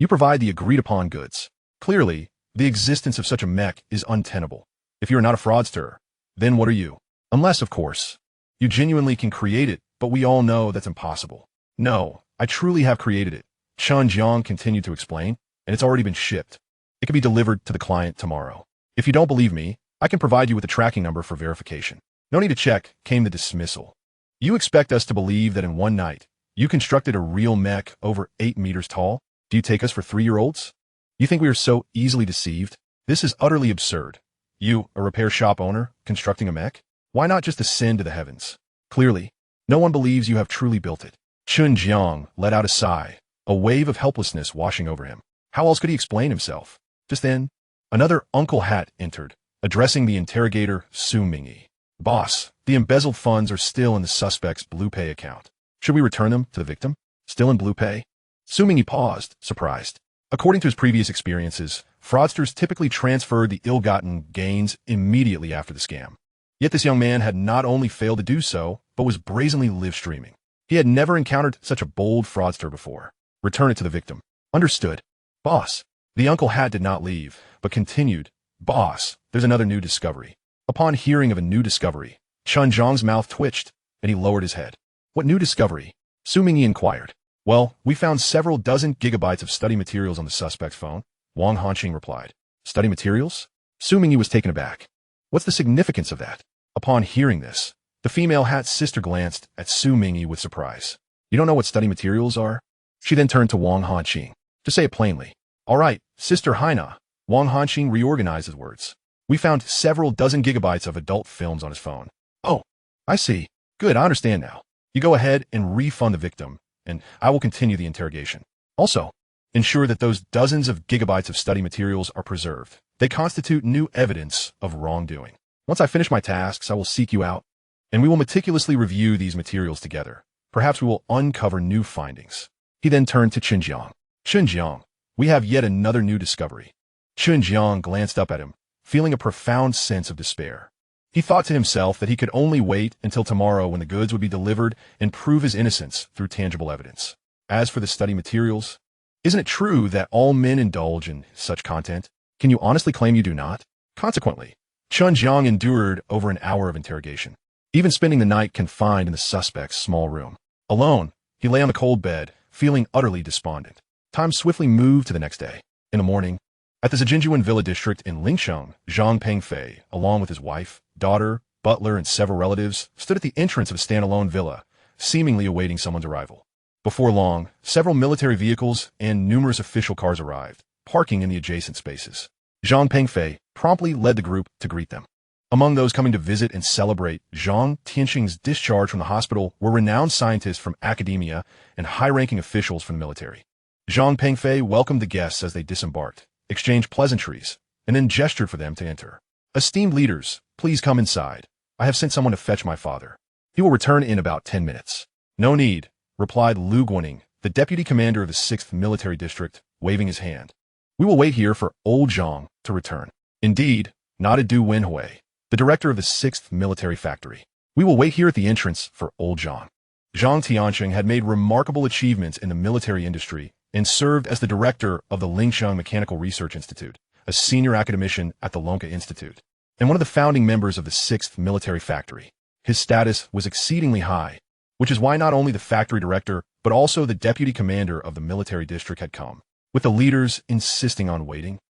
you provide the agreed-upon goods. Clearly, the existence of such a mech is untenable. If you are not a fraudster, then what are you? Unless, of course, you genuinely can create it, but we all know that's impossible. "No, I truly have created it," Chen Jiang continued to explain, "and it's already been shipped. It can be delivered to the client tomorrow. If you don't believe me, I can provide you with a tracking number for verification." "No need to check," came the dismissal. "You expect us to believe that in one night, you constructed a real mech over 8 meters tall? Do you take us for 3-year-olds? You think we are so easily deceived? This is utterly absurd. You, a repair shop owner, constructing a mech? Why not just ascend to the heavens? Clearly, no one believes you have truly built it." Chen Jiang let out a sigh, a wave of helplessness washing over him. How else could he explain himself? Just then, another Uncle Hat entered, addressing the interrogator Su Mingyi. "Boss, the embezzled funds are still in the suspect's Blue Pay account. Should we return them to the victim? Still in Blue Pay?" Su Mingyi paused, surprised. According to his previous experiences, fraudsters typically transferred the ill-gotten gains immediately after the scam. Yet this young man had not only failed to do so, but was brazenly live-streaming. He had never encountered such a bold fraudster before. "Return it to the victim." "Understood." "Boss." The Uncle Hat did not leave, but continued, "Boss, there's another new discovery." Upon hearing of a new discovery, Chen Jiang's mouth twitched, and he lowered his head. "What new discovery?" Su Mingyi inquired. "Well, we found several dozen gigabytes of study materials on the suspect's phone," Wang Hanqing replied. "Study materials?" Su Mingyi was taken aback. "What's the significance of that?" Upon hearing this, the female Hat's sister glanced at Su Mingyi with surprise. "You don't know what study materials are?" She then turned to Wang Hanqing. "To say it plainly." "All right, Sister Haina." Wang Hanqing reorganized his words. We found several dozen gigabytes of adult films on his phone. Oh, I see. Good, I understand now. You go ahead and refund the victim, and I will continue the interrogation. Also, ensure that those dozens of gigabytes of study materials are preserved. They constitute new evidence of wrongdoing. Once I finish my tasks, I will seek you out, and we will meticulously review these materials together. Perhaps we will uncover new findings. He then turned to Chen Jiang. Chen Jiang, we have yet another new discovery. Chen Jiang glanced up at him, feeling a profound sense of despair. He thought to himself that he could only wait until tomorrow when the goods would be delivered and prove his innocence through tangible evidence. As for the study materials, isn't it true that all men indulge in such content? Can you honestly claim you do not? Consequently, Chen Jiang endured over an hour of interrogation, even spending the night confined in the suspect's small room. Alone, he lay on the cold bed, feeling utterly despondent. Time swiftly moved to the next day. In the morning, at the Zijinjuan Villa district in Lingsheng, Zhang Pengfei, along with his wife, daughter, butler, and several relatives, stood at the entrance of a standalone villa, seemingly awaiting someone's arrival. Before long, several military vehicles and numerous official cars arrived, parking in the adjacent spaces. Zhang Pengfei promptly led the group to greet them. Among those coming to visit and celebrate Zhang Tianxing's discharge from the hospital were renowned scientists from academia and high-ranking officials from the military. Zhang Pengfei welcomed the guests as they disembarked, exchanged pleasantries, and then gestured for them to enter. Esteemed leaders, please come inside. I have sent someone to fetch my father. He will return in about 10 minutes. No need, replied Lu Guaning, the deputy commander of the 6th Military District, waving his hand. We will wait here for old Zhang to return. Indeed, nodded Du Wenhui, the director of the 6th Military Factory. We will wait here at the entrance for old Zhang. Zhang Tianxing had made remarkable achievements in the military industry and served as the director of the Lingsheng Mechanical Research Institute, a senior academician at the Lonka Institute, and one of the founding members of the 6th Military Factory. His status was exceedingly high, which is why not only the factory director, but also the deputy commander of the military district had come. With the leaders insisting on waiting,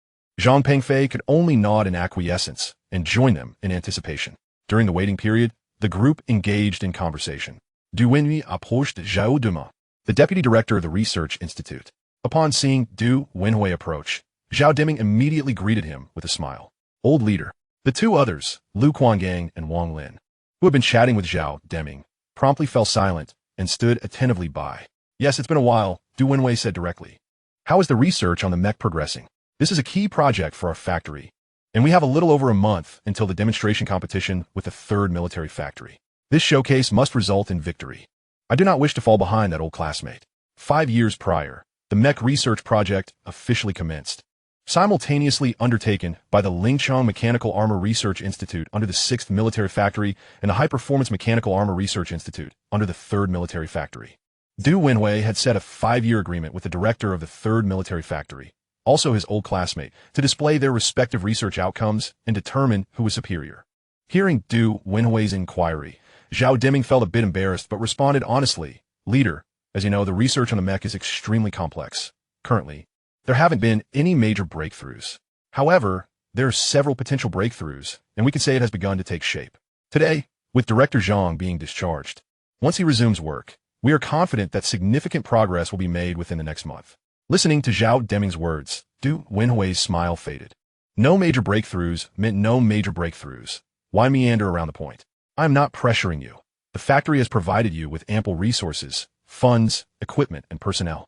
Zhang Pengfei could only nod in acquiescence and join them in anticipation. During the waiting period, the group engaged in conversation. Du Wenhui approached Zhao Duma, the deputy director of the Research Institute. Upon seeing Du Wenhui approach, Zhao Deming immediately greeted him with a smile. Old leader. The two others, Lu Quangang and Wang Lin, who had been chatting with Zhao Deming, promptly fell silent and stood attentively by. Yes, it's been a while, Du Wenhui said directly. How is the research on the mech progressing? This is a key project for our factory, and we have a little over a month until the demonstration competition with the 3rd Military Factory. This showcase must result in victory. I do not wish to fall behind that old classmate. 5 years prior, the mech research project officially commenced, simultaneously undertaken by the Lingchong Mechanical Armor Research Institute under the 6th Military Factory and the High Performance Mechanical Armor Research Institute under the 3rd Military Factory. Du Wenhui had set a 5-year agreement with the director of the 3rd Military Factory, also his old classmate, to display their respective research outcomes and determine who was superior. Hearing Du Wenhui's inquiry, Zhao Deming felt a bit embarrassed but responded honestly, Leader, as you know, the research on the mech is extremely complex. Currently, there haven't been any major breakthroughs. However, there are several potential breakthroughs, and we can say it has begun to take shape. Today, with Director Zhang being discharged, once he resumes work, we are confident that significant progress will be made within the next month. Listening to Zhao Deming's words, Du Wenhui's smile faded. No major breakthroughs meant no major breakthroughs. Why meander around the point? I am not pressuring you. The factory has provided you with ample resources, funds, equipment, and personnel.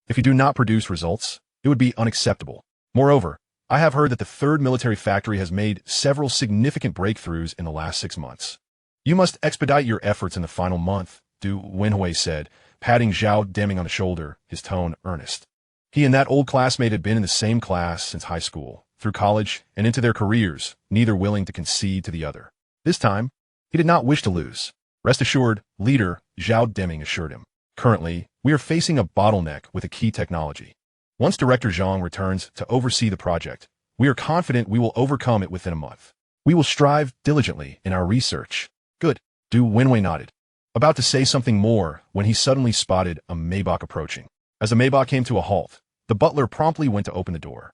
If you do not produce results, it would be unacceptable. Moreover, I have heard that the 3rd Military Factory has made several significant breakthroughs in the last 6 months. You must expedite your efforts in the final month, Du Wenhui said, patting Zhao Deming on the shoulder, his tone earnest. He and that old classmate had been in the same class since high school, through college, and into their careers, neither willing to concede to the other. This time, he did not wish to lose. Rest assured, Leader, Zhao Deming assured him. Currently, we are facing a bottleneck with a key technology. Once Director Zhang returns to oversee the project, we are confident we will overcome it within a month. We will strive diligently in our research. Good. Du Wenhui nodded, about to say something more when he suddenly spotted a Maybach approaching. As the Maybach came to a halt, the butler promptly went to open the door.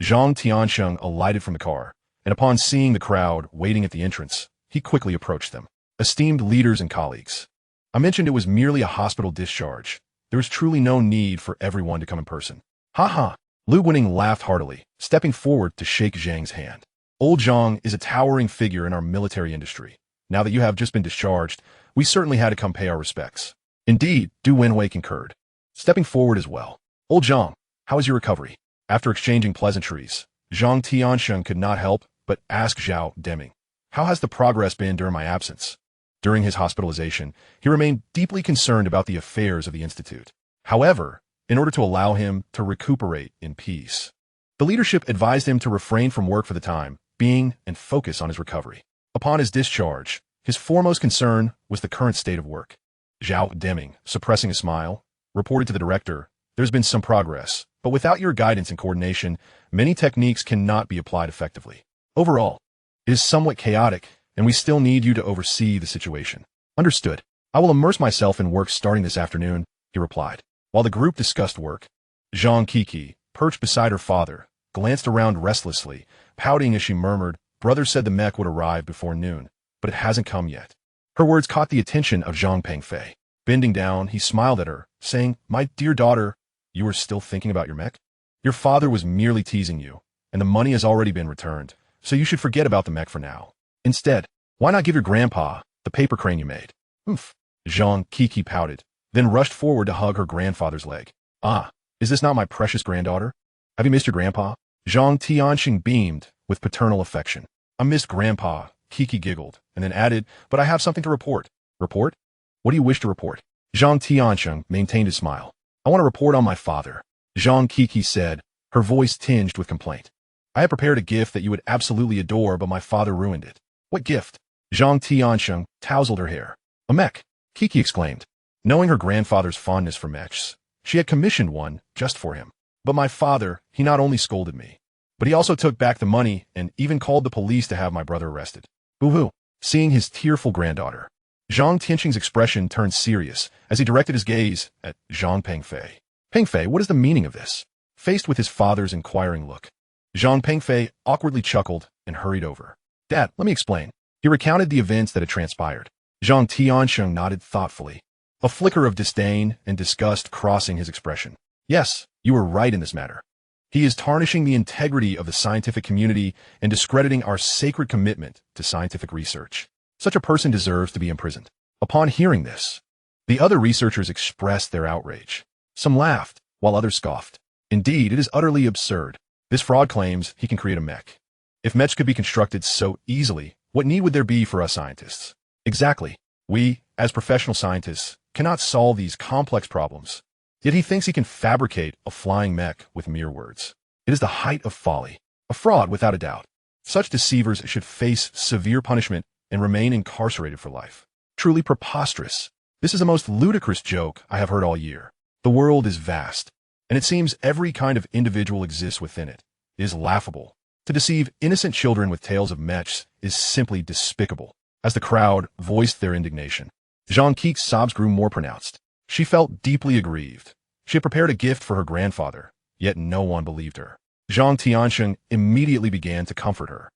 Zhang Tianxing alighted from the car, and upon seeing the crowd waiting at the entrance, he quickly approached them. Esteemed leaders and colleagues, I mentioned it was merely a hospital discharge. There is truly no need for everyone to come in person. Ha ha! Lu Guaning laughed heartily, stepping forward to shake Zhang's hand. Old Jiang is a towering figure in our military industry. Now that you have just been discharged, we certainly had to come pay our respects. Indeed, Du Wenwei concurred, stepping forward as well. Old Jiang, how is your recovery? After exchanging pleasantries, Zhang Tiansheng could not help but ask Zhao Deming, how has the progress been during my absence? During his hospitalization, he remained deeply concerned about the affairs of the institute. However, in order to allow him to recuperate in peace, the leadership advised him to refrain from work for the time being and focus on his recovery. Upon his discharge, his foremost concern was the current state of work. Zhao Deming, suppressing a smile, reported to the director, there's been some progress, but without your guidance and coordination, many techniques cannot be applied effectively. Overall, it is somewhat chaotic, and we still need you to oversee the situation. Understood. I will immerse myself in work starting this afternoon, he replied. While the group discussed work, Zhang Kiki, perched beside her father, glanced around restlessly, pouting as she murmured, brother said the mech would arrive before noon, but it hasn't come yet. Her words caught the attention of Zhang Pengfei. Bending down, he smiled at her, saying, my dear daughter, you are still thinking about your mech? Your father was merely teasing you, and the money has already been returned, so you should forget about the mech for now. Instead, why not give your grandpa the paper crane you made? Oomph. Zhang Kiki pouted, then rushed forward to hug her grandfather's leg. Ah, is this not my precious granddaughter? Have you missed your grandpa? Zhang Tianxing beamed with paternal affection. I missed grandpa, Kiki giggled, and then added, but I have something to report. Report? What do you wish to report? Zhang Tianxing maintained his smile. I want to report on my father, Zhang Kiki said, her voice tinged with complaint. I had prepared a gift that you would absolutely adore, but my father ruined it. What gift? Zhang Tianxing tousled her hair. A mech, Kiki exclaimed. Knowing her grandfather's fondness for mechs, she had commissioned one just for him. But my father, he not only scolded me, but he also took back the money and even called the police to have my brother arrested. Boo-hoo. Seeing his tearful granddaughter, Zhang Tianxing's expression turned serious as he directed his gaze at Zhang Pengfei. Pengfei, what is the meaning of this? Faced with his father's inquiring look, Zhang Pengfei awkwardly chuckled and hurried over. Dad, let me explain. He recounted the events that had transpired. Zhang Tianxing nodded thoughtfully, a flicker of disdain and disgust crossing his expression. Yes, you were right in this matter. He is tarnishing the integrity of the scientific community and discrediting our sacred commitment to scientific research. Such a person deserves to be imprisoned. Upon hearing this, the other researchers expressed their outrage. Some laughed, while others scoffed. Indeed, it is utterly absurd. This fraud claims he can create a mech. If mechs could be constructed so easily, what need would there be for us scientists? Exactly. We, as professional scientists, cannot solve these complex problems. Yet he thinks he can fabricate a flying mech with mere words. It is the height of folly. A fraud, without a doubt. Such deceivers should face severe punishment and remain incarcerated for life. Truly preposterous. This is the most ludicrous joke I have heard all year. The world is vast, and it seems every kind of individual exists within it. It is laughable. To deceive innocent children with tales of mechs is simply despicable. As the crowd voiced their indignation, Zhang Ki's sobs grew more pronounced. She felt deeply aggrieved. She had prepared a gift for her grandfather, yet no one believed her. Zhang Tianxing immediately began to comfort her.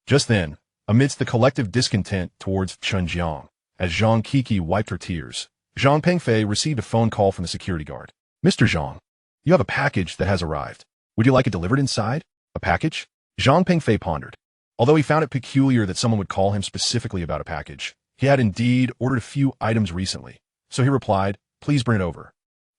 Just then, amidst the collective discontent towards Chen Jiang, as Zhang Kiki wiped her tears, Zhang Pengfei received a phone call from the security guard. Mr. Zhang, you have a package that has arrived. Would you like it delivered inside? A package? Zhang Pengfei pondered. Although he found it peculiar that someone would call him specifically about a package, he had indeed ordered a few items recently. So he replied, please bring it over.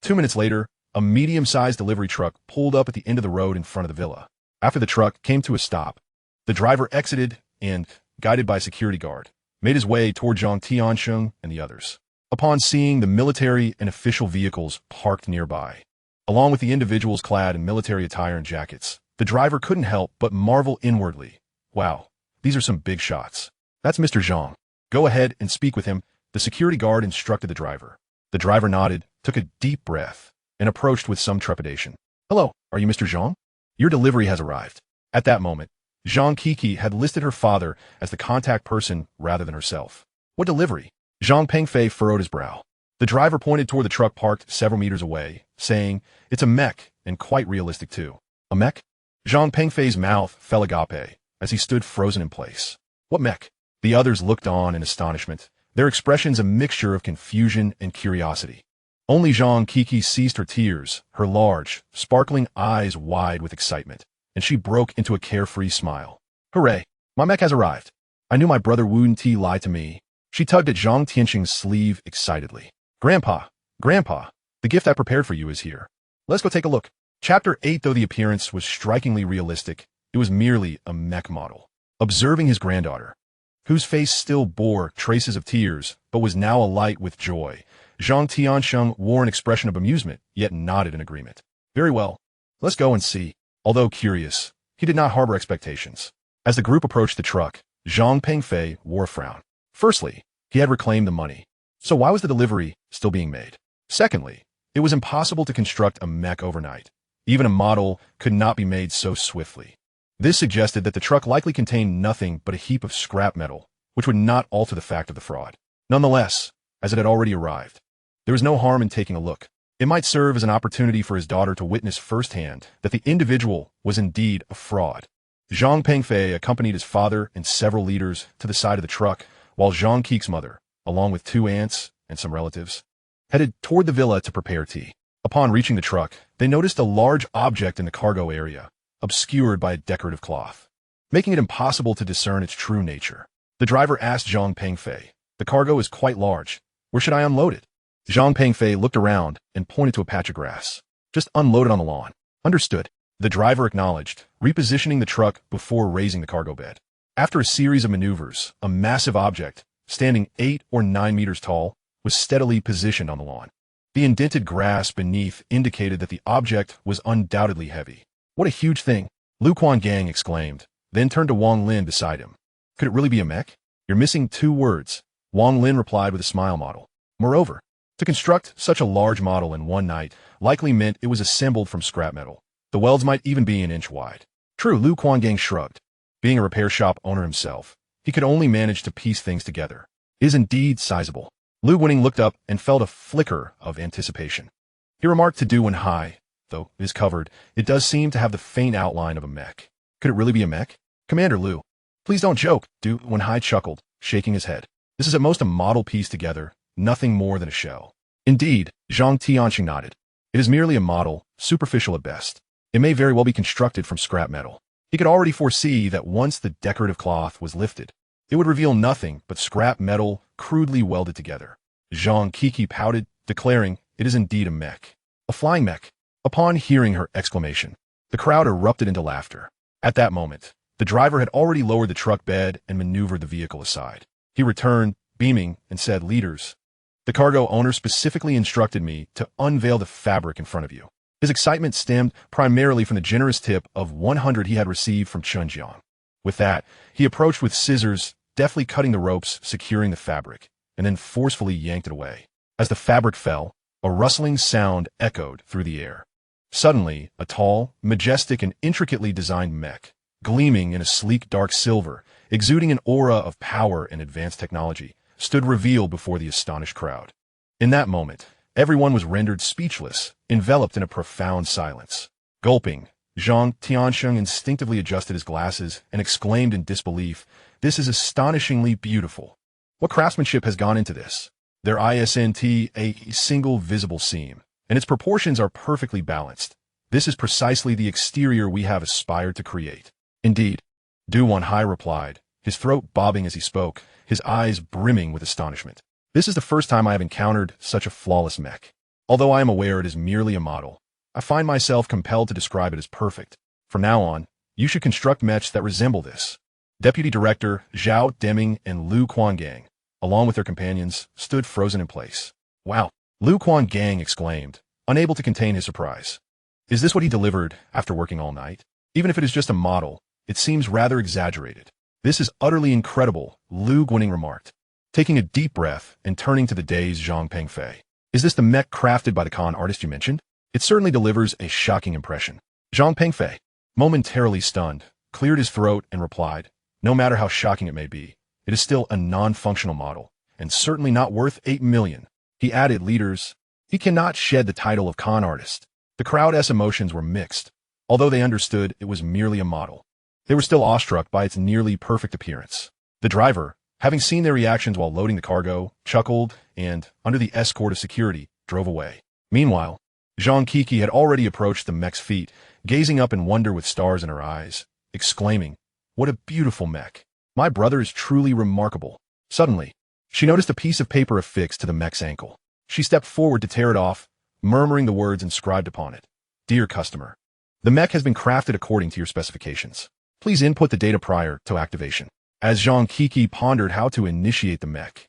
2 minutes later, a medium-sized delivery truck pulled up at the end of the road in front of the villa. After the truck came to a stop, the driver exited and, guided by a security guard, made his way toward Zhang Tianxing and the others. Upon seeing the military and official vehicles parked nearby, along with the individuals clad in military attire and jackets, the driver couldn't help but marvel inwardly. Wow, these are some big shots. That's Mr. Zhang. Go ahead and speak with him, the security guard instructed the driver. The driver nodded, took a deep breath, and approached with some trepidation. Hello, are you Mr. Zhang? Your delivery has arrived. At that moment, Zhang Kiki had listed her father as the contact person rather than herself. What delivery? Zhang Pengfei furrowed his brow. The driver pointed toward the truck parked several meters away, saying, it's a mech, and quite realistic too. A mech? Zhang Pengfei's mouth fell agape as he stood frozen in place. What mech? The others looked on in astonishment, their expressions a mixture of confusion and curiosity. Only Zhang Kiki ceased her tears, her large, sparkling eyes wide with excitement, and she broke into a carefree smile. Hooray! My mech has arrived. I knew my brother wouldn't lie to me. She tugged at Zhang Tianqing's sleeve excitedly. Grandpa, the gift I prepared for you is here. Let's go take a look. Chapter 8. Though the appearance was strikingly realistic, it was merely a mech model. Observing his granddaughter, whose face still bore traces of tears, but was now alight with joy, Zhang Tianqing wore an expression of amusement, yet nodded in agreement. Very well. Let's go and see. Although curious, he did not harbor expectations. As the group approached the truck, Zhang Pengfei wore a frown. Firstly, he had reclaimed the money. So why was the delivery still being made? Secondly, it was impossible to construct a mech overnight. Even a model could not be made so swiftly. This suggested that the truck likely contained nothing but a heap of scrap metal, which would not alter the fact of the fraud. Nonetheless, as it had already arrived, there was no harm in taking a look. It might serve as an opportunity for his daughter to witness firsthand that the individual was indeed a fraud. Zhang Pengfei accompanied his father and several leaders to the side of the truck, while Zhang Keek's mother, along with 2 aunts and some relatives, headed toward the villa to prepare tea. Upon reaching the truck, they noticed a large object in the cargo area, obscured by a decorative cloth, making it impossible to discern its true nature. The driver asked Zhang Pengfei, "The cargo is quite large. Where should I unload it?" Zhang Pengfei looked around and pointed to a patch of grass. "Just unload it on the lawn." Understood. The driver acknowledged, repositioning the truck before raising the cargo bed. After a series of maneuvers, a massive object, standing 8 or 9 meters tall, was steadily positioned on the lawn. The indented grass beneath indicated that the object was undoubtedly heavy. "What a huge thing!" Lu Kuan-gang exclaimed, then turned to Wang Lin beside him. "Could it really be a mech?" "You're missing 2 words," Wang Lin replied with a smile model. Moreover, to construct such a large model in one night likely meant it was assembled from scrap metal. The welds might even be an inch wide. True, Lu Kuan-gang shrugged. Being a repair shop owner himself, he could only manage to piece things together. It is indeed sizable. Lu Winning looked up and felt a flicker of anticipation. He remarked to Du Wenhai, though it is covered, it does seem to have the faint outline of a mech. Could it really be a mech? Commander Lu, please don't joke, Du Wenhai chuckled, shaking his head. This is at most a model pieced together, nothing more than a shell. Indeed, Zhang Tianqing nodded. It is merely a model, superficial at best. It may very well be constructed from scrap metal. He could already foresee that once the decorative cloth was lifted, it would reveal nothing but scrap metal crudely welded together. Zhang Kiki pouted, declaring it is indeed a mech. A flying mech. Upon hearing her exclamation, the crowd erupted into laughter. At that moment, the driver had already lowered the truck bed and maneuvered the vehicle aside. He returned, beaming, and said, "Leaders, the cargo owner specifically instructed me to unveil the fabric in front of you." His excitement stemmed primarily from the generous tip of 100 he had received from Chen Jiang. With that, he approached with scissors, deftly cutting the ropes securing the fabric, and then forcefully yanked it away. As the fabric fell, a rustling sound echoed through the air. Suddenly, a tall, majestic, and intricately designed mech, gleaming in a sleek dark silver, exuding an aura of power and advanced technology, stood revealed before the astonished crowd. In that moment, everyone was rendered speechless, enveloped in a profound silence. Gulping, Zhang Tianqing instinctively adjusted his glasses and exclaimed in disbelief, "This is astonishingly beautiful. What craftsmanship has gone into this? There isn't a single visible seam, and its proportions are perfectly balanced. This is precisely the exterior we have aspired to create." "Indeed," Du Wenhai replied, his throat bobbing as he spoke, his eyes brimming with astonishment. "This is the first time I have encountered such a flawless mech. Although I am aware it is merely a model, I find myself compelled to describe it as perfect. From now on, you should construct mechs that resemble this." Deputy Director Zhao Deming and Lu Kuan-gang, along with their companions, stood frozen in place. "Wow!" Lu Kuan-gang exclaimed, unable to contain his surprise. "Is this what he delivered after working all night? Even if it is just a model, it seems rather exaggerated." "This is utterly incredible," Lu Guining remarked, taking a deep breath and turning to the dazed Zhang Pengfei. "Is this the mech crafted by the con artist you mentioned? It certainly delivers a shocking impression." Zhang Pengfei, momentarily stunned, cleared his throat and replied, "No matter how shocking it may be, it is still a non-functional model, and certainly not worth 8 million. He added, "Leaders, he cannot shed the title of con artist." The crowd's emotions were mixed. Although they understood it was merely a model, they were still awestruck by its nearly perfect appearance. The driver, having seen their reactions while loading the cargo, chuckled and, under the escort of security, drove away. Meanwhile, Zhang Kiki had already approached the mech's feet, gazing up in wonder with stars in her eyes, exclaiming, "What a beautiful mech! My brother is truly remarkable. Suddenly, she noticed a piece of paper affixed to the mech's ankle. She stepped forward to tear it off, murmuring the words inscribed upon it. Dear customer, the mech has been crafted according to your specifications. Please input the data prior to activation. As Zhang Kiki pondered how to initiate the mech,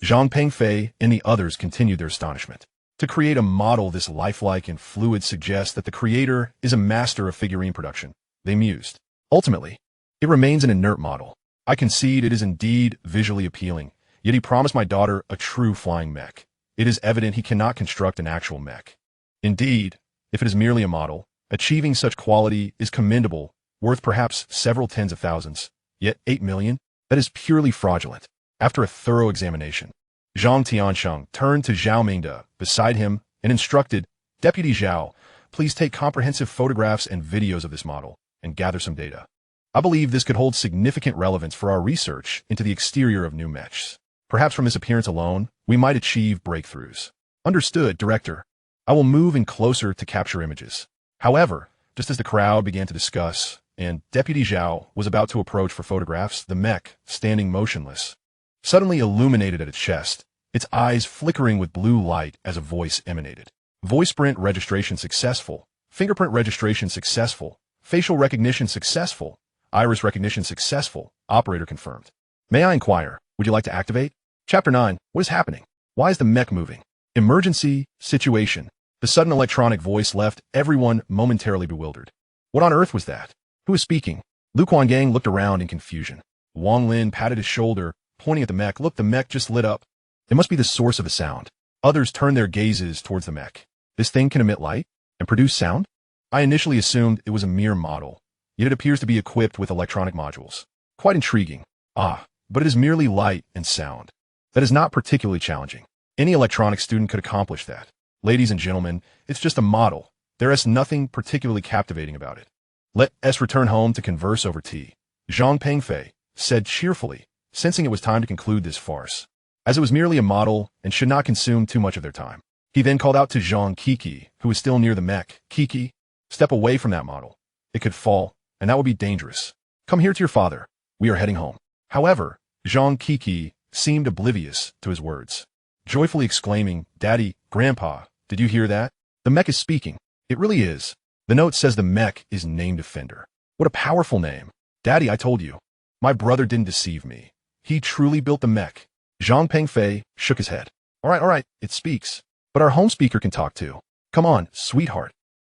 Zhang Pengfei and the others continued their astonishment. To create a model this lifelike and fluid suggests that the creator is a master of figurine production, they mused. Ultimately, it remains an inert model. I concede it is indeed visually appealing, yet he promised my daughter a true flying mech. It is evident he cannot construct an actual mech. Indeed, if it is merely a model, achieving such quality is commendable, worth perhaps several tens of thousands, yet 8 million? That is purely fraudulent. After a thorough examination, Zhang Tiansheng turned to Zhao Mingde beside him and instructed, Deputy Zhao, please take comprehensive photographs and videos of this model and gather some data. I believe this could hold significant relevance for our research into the exterior of new Mechs. Perhaps from this appearance alone, we might achieve breakthroughs. Understood, Director. I will move in closer to capture images. However, just as the crowd began to discuss, and Deputy Zhao was about to approach for photographs, the mech, standing motionless, suddenly illuminated at its chest, its eyes flickering with blue light as a voice emanated. Voice print registration successful. Fingerprint registration successful. Facial recognition successful. Iris recognition successful. Operator confirmed. May I inquire, would you like to activate? Chapter 9. What is happening? Why is the mech moving? Emergency situation. The sudden electronic voice left everyone momentarily bewildered. What on earth was that? Who is speaking? Lu Kuangang looked around in confusion. Wang Lin patted his shoulder, pointing at the mech. Look, the mech just lit up. It must be the source of the sound. Others turned their gazes towards the mech. This thing can emit light and produce sound? I initially assumed it was a mere model, yet it appears to be equipped with electronic modules. Quite intriguing. But it is merely light and sound. That is not particularly challenging. Any electronics student could accomplish that. Ladies and gentlemen, it's just a model. There is nothing particularly captivating about it. Let us return home to converse over tea. Zhang Pengfei said cheerfully, sensing it was time to conclude this farce, as it was merely a model and should not consume too much of their time. He then called out to Zhang Kiki, who was still near the mech. Kiki, step away from that model. It could fall, and that would be dangerous. Come here to your father. We are heading home. However, Zhang Kiki seemed oblivious to his words, joyfully exclaiming, Daddy, Grandpa, did you hear that? The mech is speaking. It really is. The note says the mech is named Defender. What a powerful name. Daddy, I told you. My brother didn't deceive me. He truly built the mech. Zhang Pengfei shook his head. All right, it speaks. But our home speaker can talk too. Come on, sweetheart.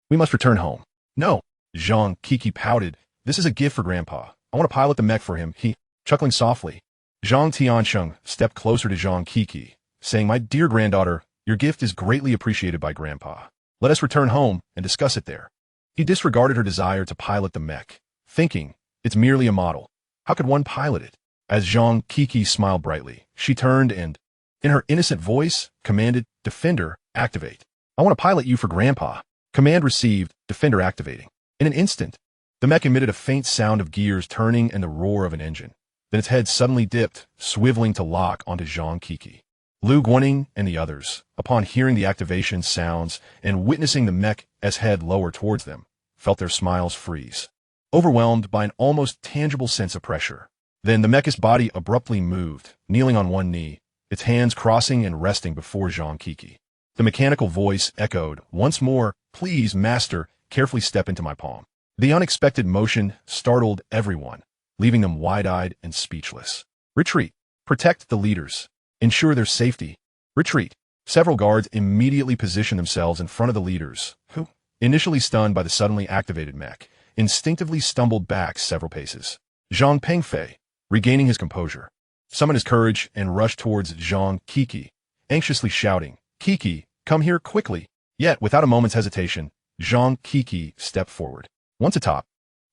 We must return home. No. Zhang Kiki pouted. This is a gift for Grandpa. I want to pilot the mech for him. He, chuckling softly. Zhang Tiansheng stepped closer to Zhang Kiki, saying, My dear granddaughter, your gift is greatly appreciated by Grandpa. Let us return home and discuss it there. He disregarded her desire to pilot the mech, thinking, it's merely a model. How could one pilot it? As Zhang Kiki smiled brightly, she turned and, in her innocent voice, commanded, Defender, activate. I want to pilot you for Grandpa. Command received, Defender activating. In an instant, the mech emitted a faint sound of gears turning and the roar of an engine. Then its head suddenly dipped, swiveling to lock onto Zhang Kiki. Lu Guaning and the others, upon hearing the activation sounds and witnessing the mech's head lower towards them, felt their smiles freeze, overwhelmed by an almost tangible sense of pressure. Then the mech's body abruptly moved, kneeling on one knee, its hands crossing and resting before Zhang Kiki. The mechanical voice echoed, once more, Please, master, carefully step into my palm. The unexpected motion startled everyone, leaving them wide-eyed and speechless. Retreat. Protect the leaders. Ensure their safety. Retreat. Several guards immediately positioned themselves in front of the leaders, who, initially stunned by the suddenly activated mech, instinctively stumbled back several paces. Zhang Pengfei, regaining his composure, summoned his courage and rushed towards Zhang Kiki, anxiously shouting, Kiki, come here quickly. Yet, without a moment's hesitation, Zhang Kiki stepped forward. Once atop,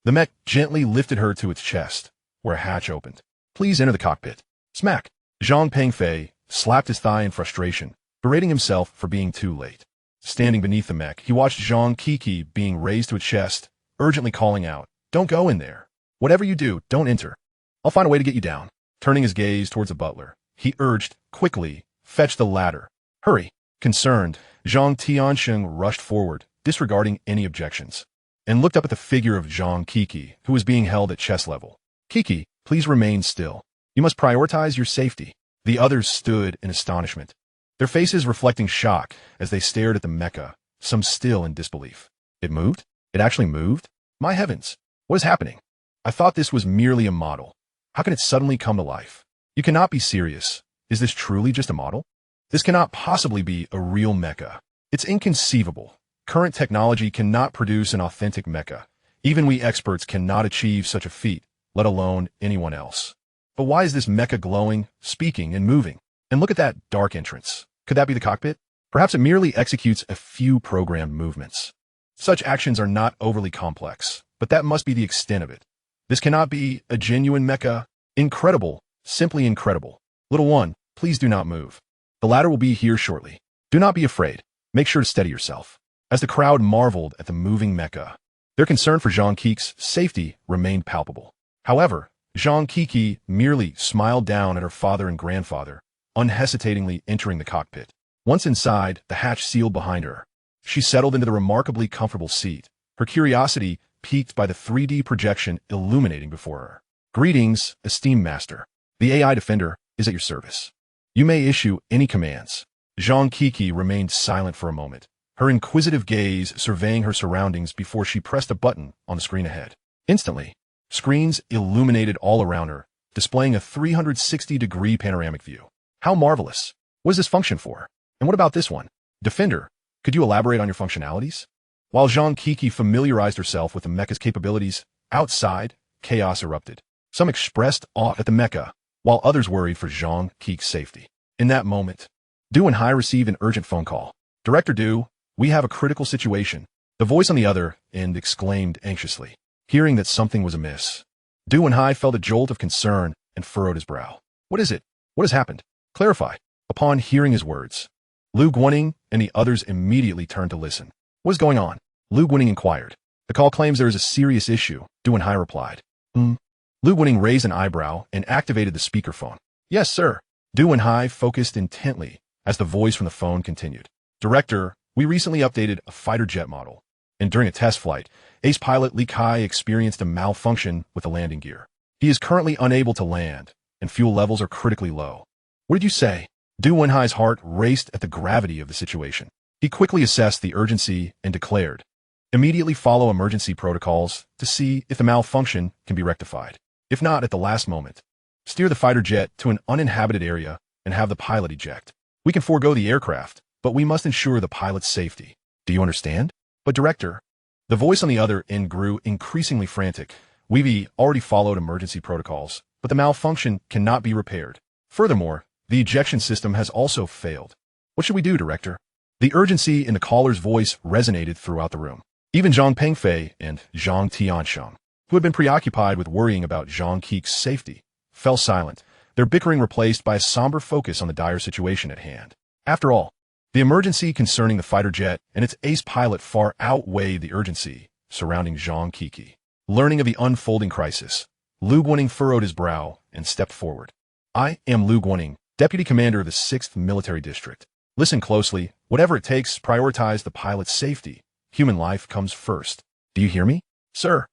the mech gently lifted her to its chest, where a hatch opened. Please enter the cockpit. Smack! Zhang Pengfei slapped his thigh in frustration, berating himself for being too late. Standing beneath the mech, he watched Zhang Kiki being raised to its chest, urgently calling out, Don't go in there. Whatever you do, don't enter. I'll find a way to get you down. Turning his gaze towards the butler, he urged, Quickly, fetch the ladder. Hurry. Concerned, Zhang Tiansheng rushed forward, disregarding any objections, and looked up at the figure of Zhang Kiki, who was being held at chest level. Kiki, Please remain still. You must prioritize your safety. The others stood in astonishment, their faces reflecting shock as they stared at the mecha, some still in disbelief. It moved? It actually moved? My heavens! What is happening? I thought this was merely a model. How can it suddenly come to life? You cannot be serious. Is this truly just a model? This cannot possibly be a real mecha. It's inconceivable. Current technology cannot produce an authentic mecha. Even we experts cannot achieve such a feat, let alone anyone else. But why is this mecha glowing, speaking, and moving? And look at that dark entrance. Could that be the cockpit? Perhaps it merely executes a few programmed movements. Such actions are not overly complex, but that must be the extent of it. This cannot be a genuine mecha. Incredible, simply incredible. Little one, please do not move. The ladder will be here shortly. Do not be afraid. Make sure to steady yourself. As the crowd marveled at the moving mecha, their concern for Zhang Qi's safety remained palpable. However, Zhang Qi merely smiled down at her father and grandfather, unhesitatingly entering the cockpit. Once inside, the hatch sealed behind her. She settled into the remarkably comfortable seat, her curiosity piqued by the 3D projection illuminating before her. Greetings, esteemed master. The AI defender is at your service. You may issue any commands. Zhang Qi remained silent for a moment, her inquisitive gaze surveying her surroundings before she pressed a button on the screen ahead. Instantly, screens illuminated all around her, displaying a 360-degree panoramic view. How marvelous! What is this function for? And what about this one? Defender, could you elaborate on your functionalities? While Zhang Qi familiarized herself with the mecha's capabilities, outside, chaos erupted. Some expressed awe at the mecha, while others worried for Zhang Qi's safety. In that moment, Du and Hai received an urgent phone call. Director Du, we have a critical situation. The voice on the other end exclaimed anxiously, hearing that something was amiss. Du and Hai felt a jolt of concern and furrowed his brow. What is it? What has happened? Clarify. Upon hearing his words, Lu Guaning and the others immediately turned to listen. What is going on? Lu Guaning inquired. The call claims there is a serious issue, Du and Hai replied. Lu Guaning raised an eyebrow and activated the speakerphone. Yes, sir. Du and Hai focused intently as the voice from the phone continued. Director, we recently updated a fighter jet model, and during a test flight, ace pilot Li Kai experienced a malfunction with the landing gear. He is currently unable to land, and fuel levels are critically low. What did you say? Du Wenhai's heart raced at the gravity of the situation. He quickly assessed the urgency and declared, immediately follow emergency protocols to see if the malfunction can be rectified. If not at the last moment, steer the fighter jet to an uninhabited area and have the pilot eject. We can forego the aircraft, but we must ensure the pilot's safety. Do you understand? But director, the voice on the other end grew increasingly frantic. We've already followed emergency protocols, but the malfunction cannot be repaired. Furthermore, the ejection system has also failed. What should we do, director? The urgency in the caller's voice resonated throughout the room. Even Zhang Pengfei and Zhang Tiansheng, who had been preoccupied with worrying about Zhang Qi's safety, fell silent, their bickering replaced by a somber focus on the dire situation at hand. After all, the emergency concerning the fighter jet and its ace pilot far outweighed the urgency surrounding Zhang Qi. Learning of the unfolding crisis, Lu Guaning furrowed his brow and stepped forward. I am Lu Guaning, Deputy Commander of the 6th Military District. Listen closely. Whatever it takes, prioritize the pilot's safety. Human life comes first. Do you hear me? Sir,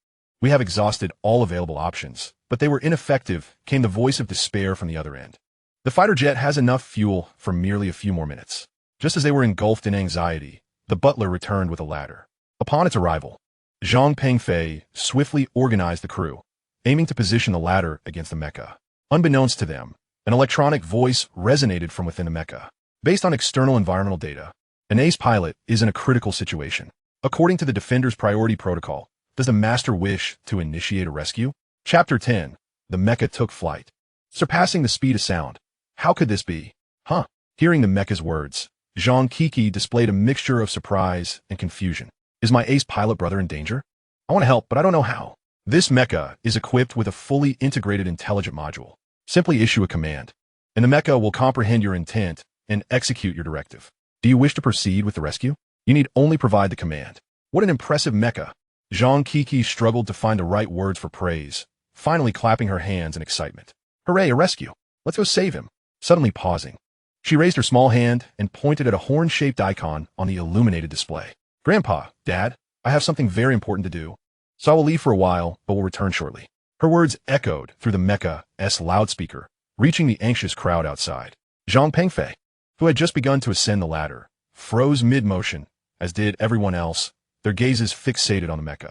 we have exhausted all available options, but they were ineffective, came the voice of despair from the other end. The fighter jet has enough fuel for merely a few more minutes. Just as they were engulfed in anxiety, the butler returned with a ladder. Upon its arrival, Zhang Pengfei swiftly organized the crew, aiming to position the ladder against the mecha. Unbeknownst to them, an electronic voice resonated from within the mecha. Based on external environmental data, an ace pilot is in a critical situation. According to the Defender's priority protocol, does the master wish to initiate a rescue? Chapter 10. The mecha took flight. Surpassing the speed of sound. How could this be? Hearing the mecha's words, Zhang Qi displayed a mixture of surprise and confusion. Is my ace pilot brother in danger? I want to help, but I don't know how. This mecha is equipped with a fully integrated intelligent module. Simply issue a command, and the mecha will comprehend your intent and execute your directive. Do you wish to proceed with the rescue? You need only provide the command. What an impressive mecha! Zhang Qi struggled to find the right words for praise, finally clapping her hands in excitement. Hooray, a rescue! Let's go save him. Suddenly pausing, she raised her small hand and pointed at a horn-shaped icon on the illuminated display. Grandpa, Dad, I have something very important to do, so I will leave for a while, but will return shortly. Her words echoed through the Mech's loudspeaker, reaching the anxious crowd outside. Zhang Pengfei, who had just begun to ascend the ladder, froze mid-motion, as did everyone else, their gazes fixated on the Mech.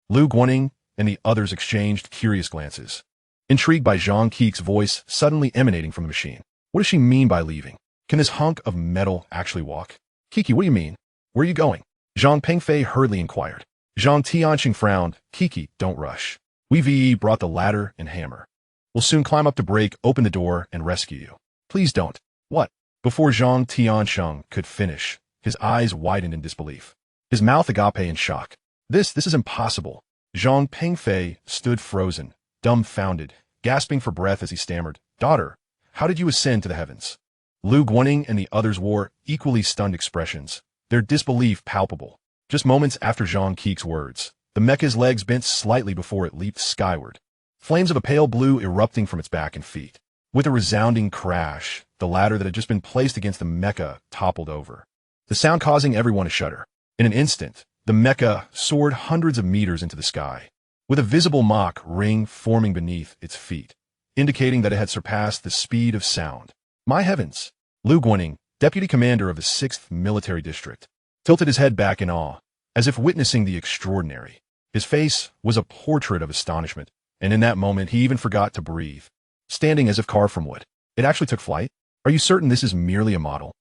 Lu Guaning and the others exchanged curious glances, intrigued by Zhang Keek's voice suddenly emanating from the machine. What does she mean by leaving? Can this hunk of metal actually walk? Kiki, what do you mean? Where are you going? Zhang Pengfei hurriedly inquired. Zhang Tianqing frowned. Kiki, don't rush. We brought the ladder and hammer. We'll soon climb up to break open the door and rescue you. Please don't. What? Before Zhang Tianqing could finish, his eyes widened in disbelief. His mouth agape in shock. This is impossible. Zhang Pengfei stood frozen, dumbfounded, gasping for breath as he stammered. Daughter, how did you ascend to the heavens? Lu Guaning and the others wore equally stunned expressions, their disbelief palpable. Just moments after Zhang Keek's words, the Mech's legs bent slightly before it leaped skyward, flames of a pale blue erupting from its back and feet. With a resounding crash, the ladder that had just been placed against the Mech toppled over, the sound causing everyone to shudder. In an instant, the Mech soared hundreds of meters into the sky, with a visible Mach ring forming beneath its feet, indicating that it had surpassed the speed of sound. My heavens! Lu Guaning, deputy commander of the 6th Military District, tilted his head back in awe, as if witnessing the extraordinary. His face was a portrait of astonishment, and in that moment he even forgot to breathe, standing as if carved from wood. It actually took flight? Are you certain this is merely a model?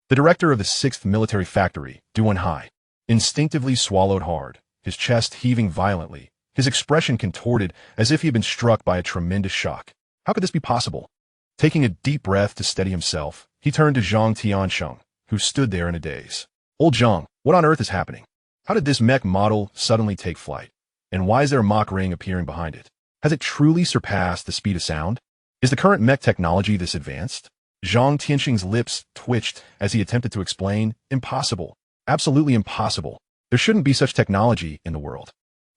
The director of the 6th Military Factory, Du Wenhai, instinctively swallowed hard, his chest heaving violently, his expression contorted as if he had been struck by a tremendous shock. How could this be possible? Taking a deep breath to steady himself, he turned to Zhang Tianqing, who stood there in a daze. Old Zhang, what on earth is happening? How did this Mech model suddenly take flight? And why is there a Mach ring appearing behind it? Has it truly surpassed the speed of sound? Is the current Mech technology this advanced? Zhang Tianqing's lips twitched as he attempted to explain. Impossible. Absolutely impossible. There shouldn't be such technology in the world.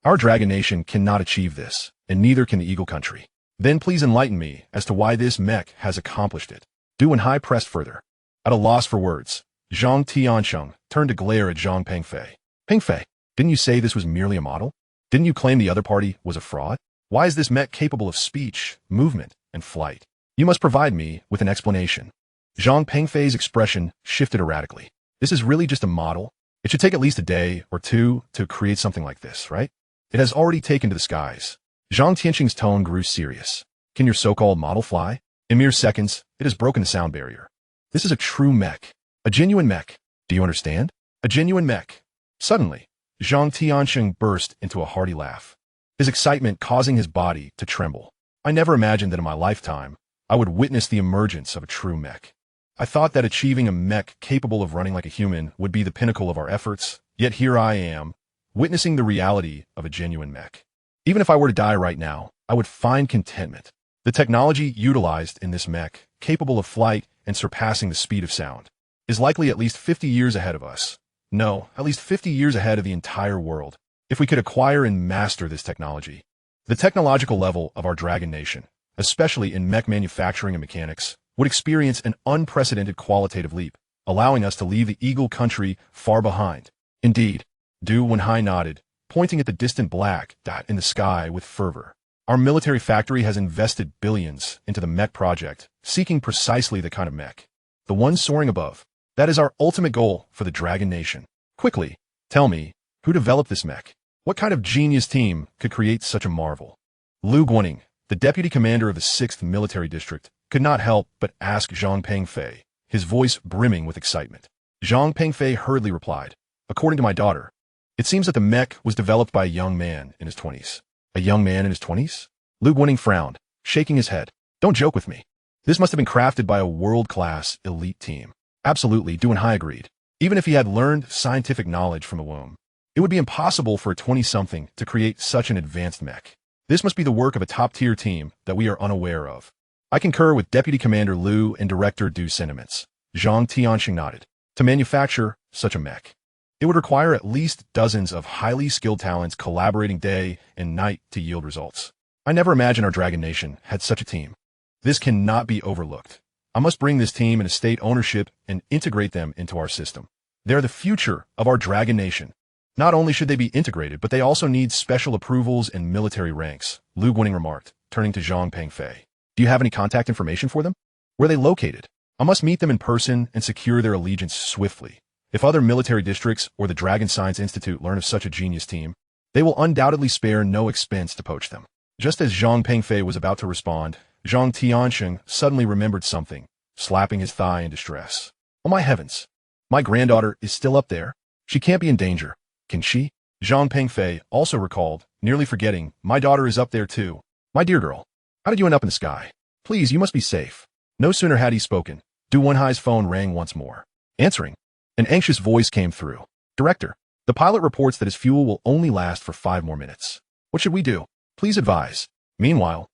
Our Dragon Nation cannot achieve this, and neither can the Eagle Country. Then please enlighten me as to why this Mech has accomplished it. Du Wenhai pressed further. At a loss for words, Zhang Tianqing turned to glare at Zhang Pengfei. Pengfei, didn't you say this was merely a model? Didn't you claim the other party was a fraud? Why is this Mech capable of speech, movement, and flight? You must provide me with an explanation. Zhang Pengfei's expression shifted erratically. This is really just a model? It should take at least a day or two to create something like this, right? It has already taken to the skies. Zhang Tianqing's tone grew serious. Can your so-called model fly? In mere seconds, it has broken the sound barrier. This is a true Mech. A genuine Mech. Do you understand? A genuine Mech. Suddenly, Zhang Tianqing burst into a hearty laugh, his excitement causing his body to tremble. I never imagined that in my lifetime, I would witness the emergence of a true Mech. I thought that achieving a Mech capable of running like a human would be the pinnacle of our efforts, yet here I am, witnessing the reality of a genuine Mech. Even if I were to die right now, I would find contentment. The technology utilized in this Mech, capable of flight and surpassing the speed of sound, is likely at least 50 years ahead of us. No, at least 50 years ahead of the entire world. If we could acquire and master this technology, the technological level of our Dragon Nation, especially in Mech manufacturing and mechanics, would experience an unprecedented qualitative leap, allowing us to leave the Eagle Country far behind. Indeed, Du Wenhai nodded, pointing at the distant black dot in the sky with fervor. Our military factory has invested billions into the Mech project, seeking precisely the kind of Mech, the one soaring above. That is our ultimate goal for the Dragon Nation. Quickly, tell me, who developed this Mech? What kind of genius team could create such a marvel? Lu Guaning, the deputy commander of the 6th Military District, could not help but ask Zhang Pengfei, his voice brimming with excitement. Zhang Pengfei hurriedly replied, according to my daughter, it seems that the Mech was developed by a young man in his 20s. A young man in his 20s? Lu Guaning frowned, shaking his head. Don't joke with me. This must have been crafted by a world-class elite team. Absolutely, Du Wenhai agreed. Even if he had learned scientific knowledge from the womb, it would be impossible for a 20-something to create such an advanced Mech. This must be the work of a top-tier team that we are unaware of. I concur with Deputy Commander Lu and Director Du's sentiments. Zhang Tianqing nodded. To manufacture such a Mech, it would require at least dozens of highly skilled talents collaborating day and night to yield results. I never imagined our Dragon Nation had such a team. This cannot be overlooked. I must bring this team into state ownership and integrate them into our system. They are the future of our Dragon Nation. Not only should they be integrated, but they also need special approvals and military ranks, Lu Guining remarked, turning to Zhang Pengfei. Do you have any contact information for them? Where are they located? I must meet them in person and secure their allegiance swiftly. If other military districts or the Dragon Science Institute learn of such a genius team, they will undoubtedly spare no expense to poach them. Just as Zhang Pengfei was about to respond, Zhang Tiansheng suddenly remembered something, slapping his thigh in distress. Oh my heavens! My granddaughter is still up there? She can't be in danger, can she? Zhang Pengfei also recalled, nearly forgetting, my daughter is up there too. My dear girl, how did you end up in the sky? Please, you must be safe. No sooner had he spoken, Du Wenhai's phone rang once more. Answering, an anxious voice came through. Director, the pilot reports that his fuel will only last for 5 more minutes. What should we do? Please advise. Meanwhile,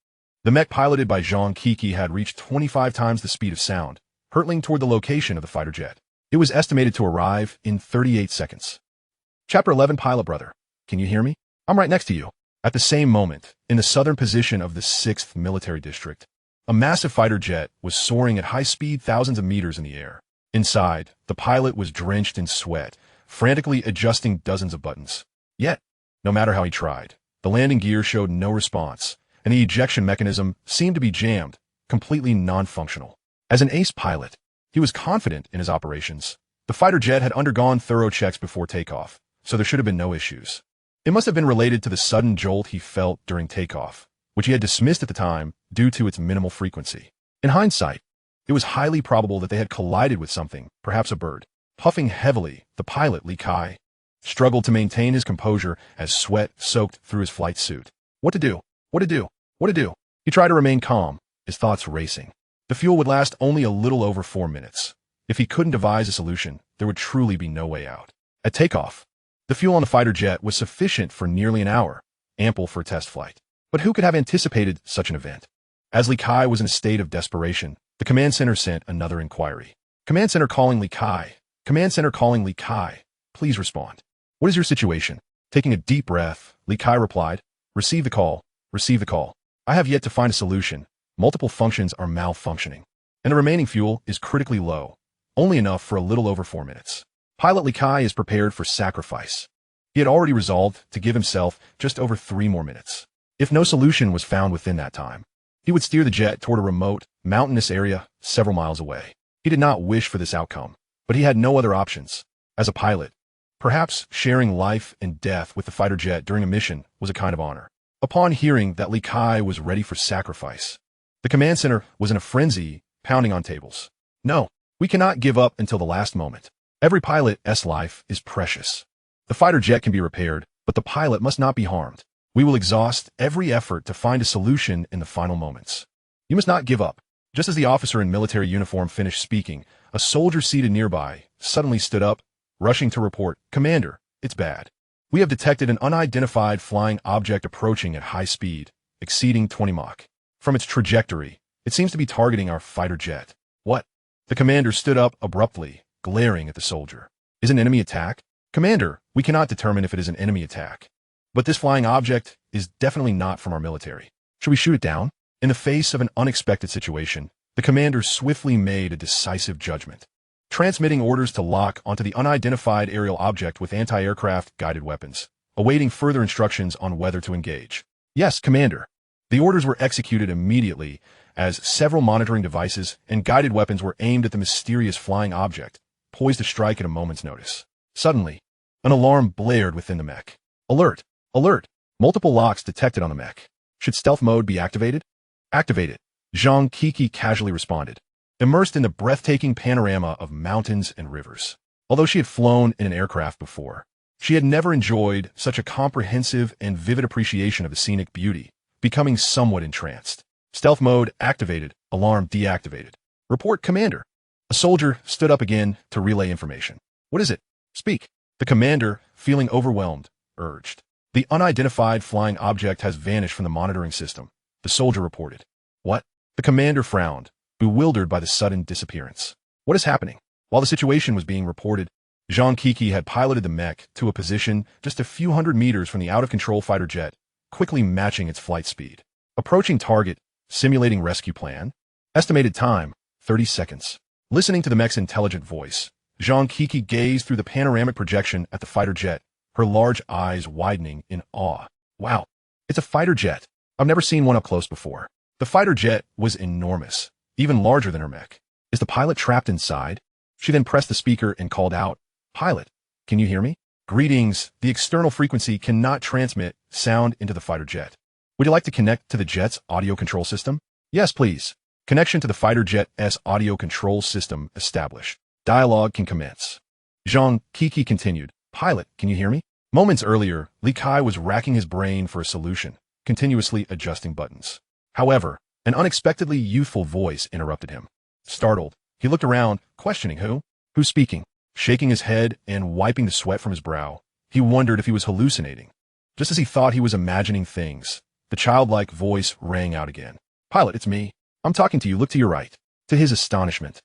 the mech piloted by Zhang Kiki had reached 25 times the speed of sound, hurtling toward the location of the fighter jet. It was estimated to arrive in 38 seconds. Chapter 11 Pilot Brother, can you hear me? I'm right next to you. At the same moment, in the southern position of the 6th Military District, a massive fighter jet was soaring at high speed thousands of meters in the air. Inside, the pilot was drenched in sweat, frantically adjusting dozens of buttons. Yet, no matter how he tried, the landing gear showed no response, and the ejection mechanism seemed to be jammed, completely non-functional. As an ace pilot, he was confident in his operations. The fighter jet had undergone thorough checks before takeoff, so there should have been no issues. It must have been related to the sudden jolt he felt during takeoff, which he had dismissed at the time due to its minimal frequency. In hindsight, it was highly probable that they had collided with something, perhaps a bird. Puffing heavily, the pilot, Li Kai, struggled to maintain his composure as sweat soaked through his flight suit. What to do? What to do? What to do? He tried to remain calm, his thoughts racing. The fuel would last only a little over 4 minutes. If he couldn't devise a solution, there would truly be no way out. At takeoff, the fuel on the fighter jet was sufficient for nearly an hour, ample for a test flight. But who could have anticipated such an event? As Li Kai was in a state of desperation, the command center sent another inquiry. Command center calling Li Kai. Command center calling Li Kai. Please respond. What is your situation? Taking a deep breath, Li Kai replied, receive the call. Receive the call. I have yet to find a solution. Multiple functions are malfunctioning, and the remaining fuel is critically low, only enough for a little over 4 minutes. Pilot Li Kai is prepared for sacrifice. He had already resolved to give himself just over 3 more minutes. If no solution was found within that time, he would steer the jet toward a remote, mountainous area several miles away. He did not wish for this outcome, but he had no other options. As a pilot, perhaps sharing life and death with the fighter jet during a mission was a kind of honor. Upon hearing that Li Kai was ready for sacrifice, the command center was in a frenzy, pounding on tables. No, we cannot give up until the last moment. Every pilot's life is precious. The fighter jet can be repaired, but the pilot must not be harmed. We will exhaust every effort to find a solution in the final moments. You must not give up. Just as the officer in military uniform finished speaking, a soldier seated nearby suddenly stood up, rushing to report, Commander, it's bad. We have detected an unidentified flying object approaching at high speed, exceeding 20 Mach. From its trajectory, it seems to be targeting our fighter jet. What? The commander stood up abruptly, glaring at the soldier. Is an enemy attack? Commander, we cannot determine if it is an enemy attack. But this flying object is definitely not from our military. Should we shoot it down? In the face of an unexpected situation, the commander swiftly made a decisive judgment, transmitting orders to lock onto the unidentified aerial object with anti-aircraft guided weapons, awaiting further instructions on whether to engage. Yes, Commander. The orders were executed immediately as several monitoring devices and guided weapons were aimed at the mysterious flying object, poised to strike at a moment's notice. Suddenly, an alarm blared within the mech. Alert! Alert! Multiple locks detected on the mech. Should stealth mode be activated? Activated. Zhang Kiki casually responded, immersed in the breathtaking panorama of mountains and rivers. Although she had flown in an aircraft before, she had never enjoyed such a comprehensive and vivid appreciation of the scenic beauty, becoming somewhat entranced. Stealth mode activated, alarm deactivated. Report, Commander. A soldier stood up again to relay information. What is it? Speak. The commander, feeling overwhelmed, urged. The unidentified flying object has vanished from the monitoring system, the soldier reported. What? The commander frowned, bewildered by the sudden disappearance. What is happening? While the situation was being reported, Zhang Kiki had piloted the mech to a position just a few hundred meters from the out-of-control fighter jet, quickly matching its flight speed. Approaching target, simulating rescue plan. Estimated time, 30 seconds. Listening to the mech's intelligent voice, Zhang Kiki gazed through the panoramic projection at the fighter jet, her large eyes widening in awe. Wow, it's a fighter jet. I've never seen one up close before. The fighter jet was enormous, even larger than her mech. Is the pilot trapped inside? She then pressed the speaker and called out, "Pilot, can you hear me? Greetings, the external frequency cannot transmit sound into the fighter jet. Would you like to connect to the jet's audio control system?" "Yes, please." Connection to the fighter jet's audio control system established. Dialogue can commence. Zhang Kiki continued, "Pilot, can you hear me?" Moments earlier, Li Kai was racking his brain for a solution, continuously adjusting buttons. However, an unexpectedly youthful voice interrupted him. Startled, he looked around, questioning who? Who's speaking? Shaking his head and wiping the sweat from his brow, he wondered if he was hallucinating. Just as he thought he was imagining things, the childlike voice rang out again. "Pilot, it's me. I'm talking to you. Look to your right." To his astonishment,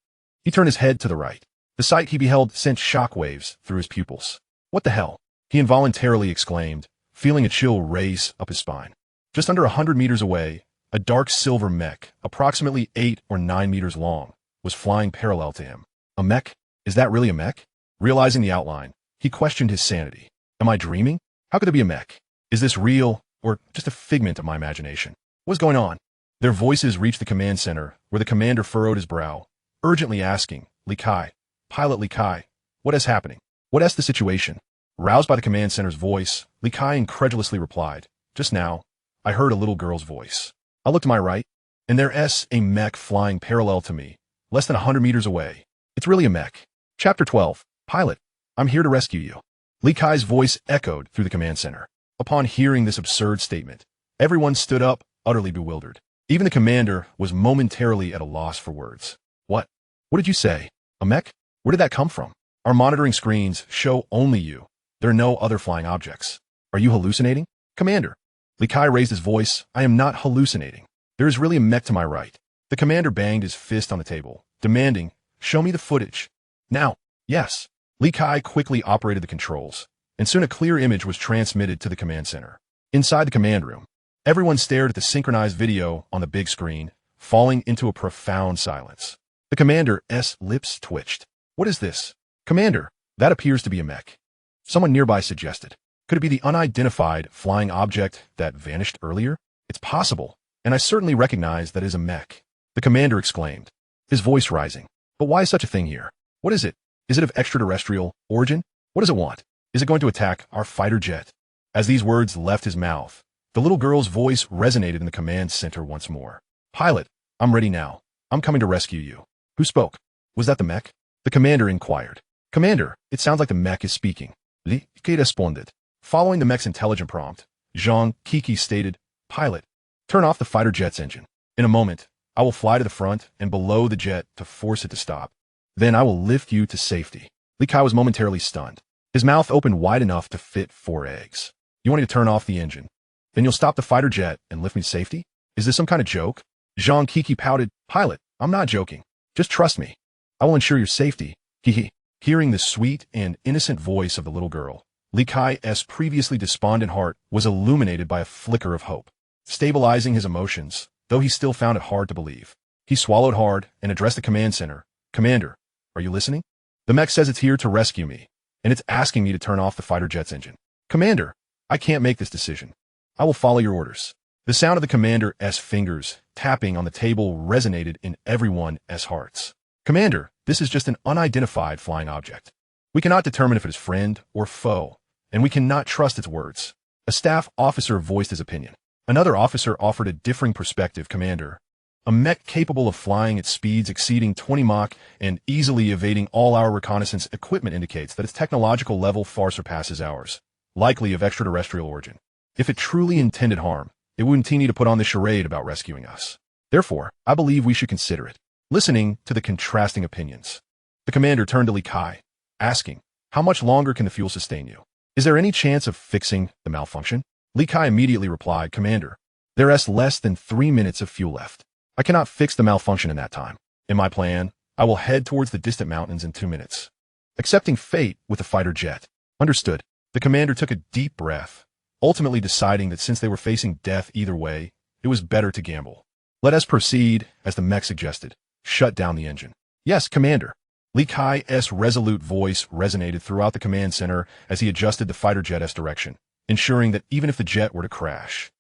he turned his head to the right. The sight he beheld sent shockwaves through his pupils. "What the hell?" he involuntarily exclaimed, feeling a chill race up his spine. Just under 100 meters away, a dark silver mech, approximately 8 or 9 meters long, was flying parallel to him. A mech? Is that really a mech? Realizing the outline, he questioned his sanity. Am I dreaming? How could there be a mech? Is this real, or just a figment of my imagination? What's going on? Their voices reached the command center, where the commander furrowed his brow, urgently asking, "Li Kai, Pilot Li Kai, what is happening? What is the situation?" Roused by the command center's voice, Li Kai incredulously replied, "Just now, I heard a little girl's voice. I looked to my right, and there's a mech flying parallel to me, less than 100 meters away. It's really a mech." Chapter 12. Pilot, I'm here to rescue you. Li Kai's voice echoed through the command center. Upon hearing this absurd statement, everyone stood up, utterly bewildered. Even the commander was momentarily at a loss for words. What? What did you say? A mech? Where did that come from? Our monitoring screens show only you. There are no other flying objects. Are you hallucinating? Commander. Li Kai raised his voice. I am not hallucinating. There is really a mech to my right. The commander banged his fist on the table, demanding, "Show me the footage." Now. Yes. Li Kai quickly operated the controls, and soon a clear image was transmitted to the command center. Inside the command room, everyone stared at the synchronized video on the big screen, falling into a profound silence. The commander's lips twitched. What is this? Commander, that appears to be a mech. Someone nearby suggested. Could it be the unidentified flying object that vanished earlier? It's possible, and I certainly recognize that it is a mech. The commander exclaimed, his voice rising. But why is such a thing here? What is it? Is it of extraterrestrial origin? What does it want? Is it going to attack our fighter jet? As these words left his mouth, the little girl's voice resonated in the command center once more. Pilot, I'm ready now. I'm coming to rescue you. Who spoke? Was that the mech? The commander inquired. Commander, it sounds like the mech is speaking. Li Kai responded. Following the mech's intelligent prompt, Zhang Kiki stated, Pilot, turn off the fighter jet's engine. In a moment, I will fly to the front and below the jet to force it to stop. Then I will lift you to safety. Li Kai was momentarily stunned. His mouth opened wide enough to fit 4 eggs. You want me to turn off the engine? Then you'll stop the fighter jet and lift me to safety? Is this some kind of joke? Zhang Kiki pouted. Pilot, I'm not joking. Just trust me. I will ensure your safety. Hehe. Hearing the sweet and innocent voice of the little girl, Li Kai's previously despondent heart was illuminated by a flicker of hope. Stabilizing his emotions, though he still found it hard to believe, he swallowed hard and addressed the command center. Commander, are you listening? The mech says it's here to rescue me, and it's asking me to turn off the fighter jet's engine. Commander, I can't make this decision. I will follow your orders. The sound of the commander's fingers tapping on the table resonated in everyone's hearts. Commander, this is just an unidentified flying object. We cannot determine if it is friend or foe, and we cannot trust its words. A staff officer voiced his opinion. Another officer offered a differing perspective. Commander, a mech capable of flying at speeds exceeding 20 Mach and easily evading all our reconnaissance equipment indicates that its technological level far surpasses ours, likely of extraterrestrial origin. If it truly intended harm, it wouldn't need to put on the charade about rescuing us. Therefore, I believe we should consider it. Listening to the contrasting opinions, the commander turned to Li Kai, asking, how much longer can the fuel sustain you? Is there any chance of fixing the malfunction? Li Kai immediately replied, Commander, there's less than 3 minutes of fuel left. I cannot fix the malfunction in that time. In my plan, I will head towards the distant mountains in 2 minutes. Accepting fate with the fighter jet. Understood. The commander took a deep breath, ultimately deciding that since they were facing death either way, it was better to gamble. Let us proceed, as the mech suggested. Shut down the engine. Yes, Commander. Li Kai's resolute voice resonated throughout the command center as he adjusted the fighter jet's direction, ensuring that even if the jet were to crash,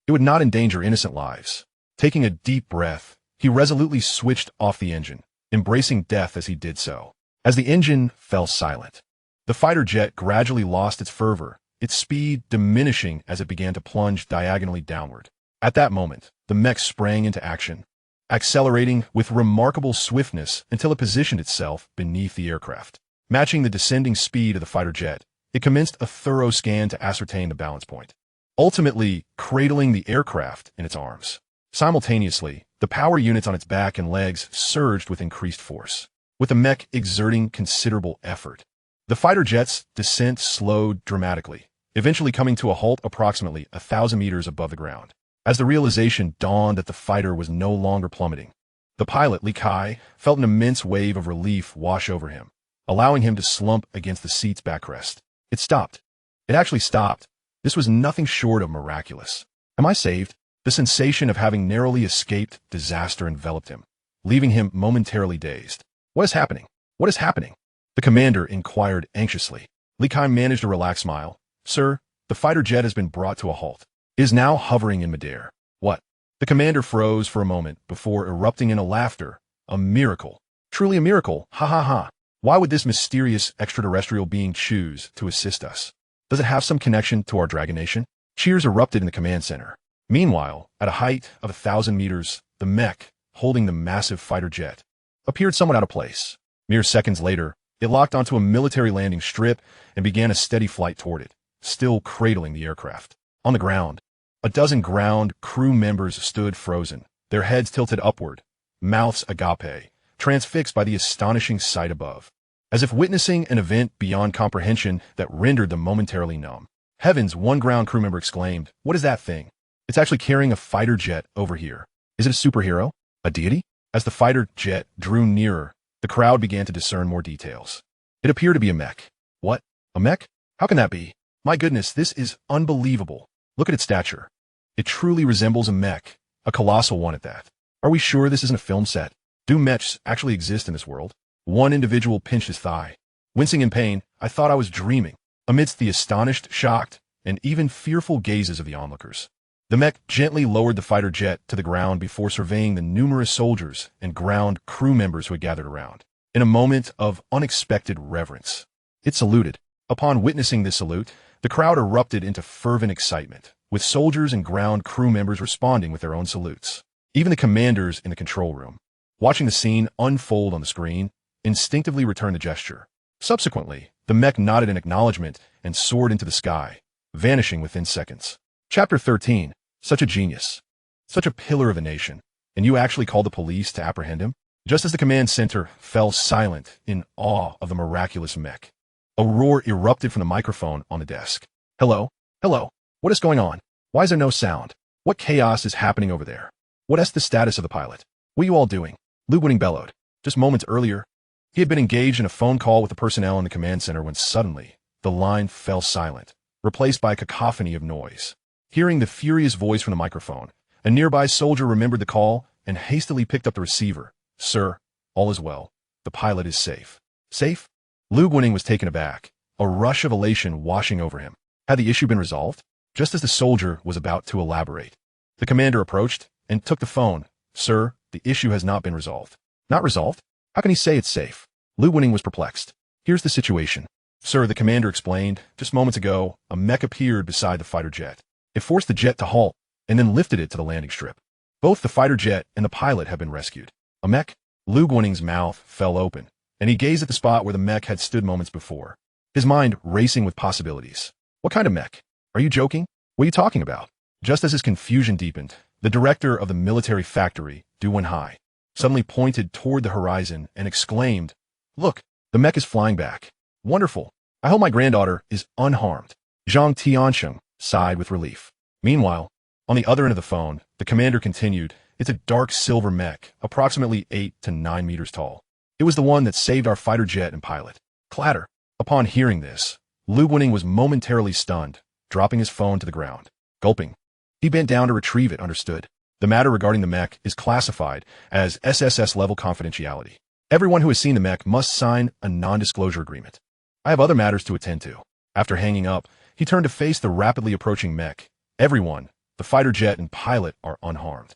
it would not endanger innocent lives. Taking a deep breath, he resolutely switched off the engine, embracing death as he did so. As the engine fell silent, the fighter jet gradually lost its fervor, its speed diminishing as it began to plunge diagonally downward. At that moment, the mech sprang into action, accelerating with remarkable swiftness until it positioned itself beneath the aircraft. Matching the descending speed of the fighter jet, it commenced a thorough scan to ascertain the balance point, ultimately cradling the aircraft in its arms. Simultaneously, the power units on its back and legs surged with increased force, with the mech exerting considerable effort. The fighter jet's descent slowed dramatically, eventually coming to a halt approximately 1,000 meters above the ground. As the realization dawned that the fighter was no longer plummeting, the pilot, Li Kai, felt an immense wave of relief wash over him, allowing him to slump against the seat's backrest. It stopped. It actually stopped. This was nothing short of miraculous. Am I saved? The sensation of having narrowly escaped disaster enveloped him, leaving him momentarily dazed. What is happening? What is happening? The commander inquired anxiously. Li Kai managed a relaxed smile. Sir, the fighter jet has been brought to a halt. It is now hovering in midair. What? The commander froze for a moment before erupting into laughter. A miracle. Truly a miracle. Ha ha ha. Why would this mysterious extraterrestrial being choose to assist us? Does it have some connection to our Dragon Nation? Cheers erupted in the command center. Meanwhile, at a height of 1,000 meters, the mech, holding the massive fighter jet, appeared somewhat out of place. Mere seconds later, it locked onto a military landing strip and began a steady flight toward it, still cradling the aircraft. On the ground, a dozen ground crew members stood frozen, their heads tilted upward, mouths agape, transfixed by the astonishing sight above, as if witnessing an event beyond comprehension that rendered them momentarily numb. Heavens, one ground crew member exclaimed, "What is that thing? It's actually carrying a fighter jet over here. Is it a superhero? A deity?" As the fighter jet drew nearer, the crowd began to discern more details. It appeared to be a mech. What? A mech? How can that be? My goodness, this is unbelievable. Look at its stature. It truly resembles a mech, a colossal one at that. Are we sure this isn't a film set? Do mechs actually exist in this world? One individual pinched his thigh. Wincing in pain, I thought I was dreaming, amidst the astonished, shocked, and even fearful gazes of the onlookers. The mech gently lowered the fighter jet to the ground before surveying the numerous soldiers and ground crew members who had gathered around. In a moment of unexpected reverence, it saluted. Upon witnessing this salute, the crowd erupted into fervent excitement, with soldiers and ground crew members responding with their own salutes. Even the commanders in the control room, watching the scene unfold on the screen, instinctively returned the gesture. Subsequently, the mech nodded in acknowledgement and soared into the sky, vanishing within seconds. Chapter 13. Such a genius. Such a pillar of a nation. And you actually called the police to apprehend him? Just as the command center fell silent in awe of the miraculous mech, a roar erupted from the microphone on the desk. Hello? Hello? What is going on? Why is there no sound? What chaos is happening over there? What is the status of the pilot? What are you all doing? Lu Guoning bellowed. Just moments earlier, he had been engaged in a phone call with the personnel in the command center when suddenly, the line fell silent, replaced by a cacophony of noise. Hearing the furious voice from the microphone, a nearby soldier remembered the call and hastily picked up the receiver. Sir, all is well. The pilot is safe. Safe? Lu Guoning was taken aback, a rush of elation washing over him. Had the issue been resolved? Just as the soldier was about to elaborate, the commander approached and took the phone. Sir, the issue has not been resolved. Not resolved? How can he say it's safe? Lu Guoning was perplexed. Here's the situation. Sir, the commander explained, just moments ago, a mech appeared beside the fighter jet. It forced the jet to halt and then lifted it to the landing strip. Both the fighter jet and the pilot have been rescued. A mech? Lu Guoning's mouth fell open, and he gazed at the spot where the mech had stood moments before, his mind racing with possibilities. What kind of mech? Are you joking? What are you talking about? Just as his confusion deepened, the director of the military factory, Du Wenhai, suddenly pointed toward the horizon and exclaimed, Look, the mech is flying back. Wonderful. I hope my granddaughter is unharmed. Zhang Tiansheng sighed with relief. Meanwhile, on the other end of the phone, the commander continued, It's a dark silver mech, approximately 8 to 9 meters tall. It was the one that saved our fighter jet and pilot. Clatter. Upon hearing this, Lu Guoning was momentarily stunned, dropping his phone to the ground. Gulping. He bent down to retrieve it. Understood. The matter regarding the mech is classified as SSS level confidentiality. Everyone who has seen the mech must sign a non-disclosure agreement. I have other matters to attend to. After hanging up, he turned to face the rapidly approaching mech. Everyone, the fighter jet and pilot, are unharmed.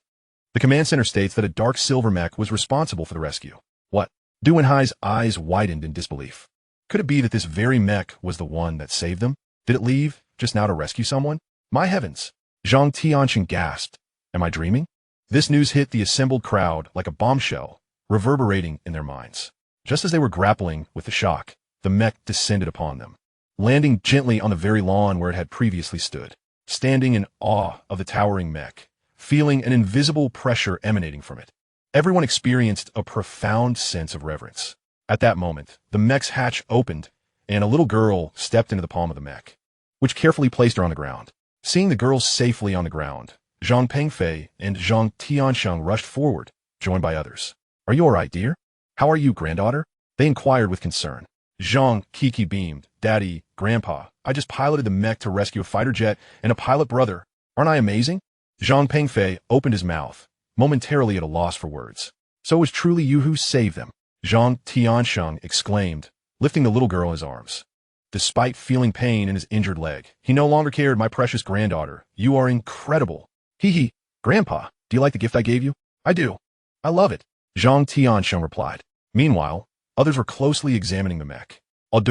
The command center states that a dark silver mech was responsible for the rescue. What? Du Wenhai's eyes widened in disbelief. Could it be that this very mech was the one that saved them? Did it leave just now to rescue someone? My heavens! Zhang Tianxian gasped. Am I dreaming? This news hit the assembled crowd like a bombshell, reverberating in their minds. Just as they were grappling with the shock, the mech descended upon them, landing gently on the very lawn where it had previously stood. Standing in awe of the towering mech, feeling an invisible pressure emanating from it, everyone experienced a profound sense of reverence. At that moment, the mech's hatch opened, and a little girl stepped into the palm of the mech, which carefully placed her on the ground. Seeing the girl safely on the ground, Zhang Pengfei and Zhang Tianxiang rushed forward, joined by others. Are you all right, dear? How are you, granddaughter? They inquired with concern. Zhang Kiki beamed. Daddy, Grandpa, I just piloted the mech to rescue a fighter jet and a pilot brother. Aren't I amazing? Zhang Pengfei opened his mouth, momentarily at a loss for words. So it was truly you who saved them, Zhang Tianxiang exclaimed, lifting the little girl in his arms. Despite feeling pain in his injured leg, he no longer cared. My precious granddaughter, you are incredible. Hee. Grandpa, do you like the gift I gave you? I do. I love it, Zhang Tianxiang replied. Meanwhile, others were closely examining the mech. Du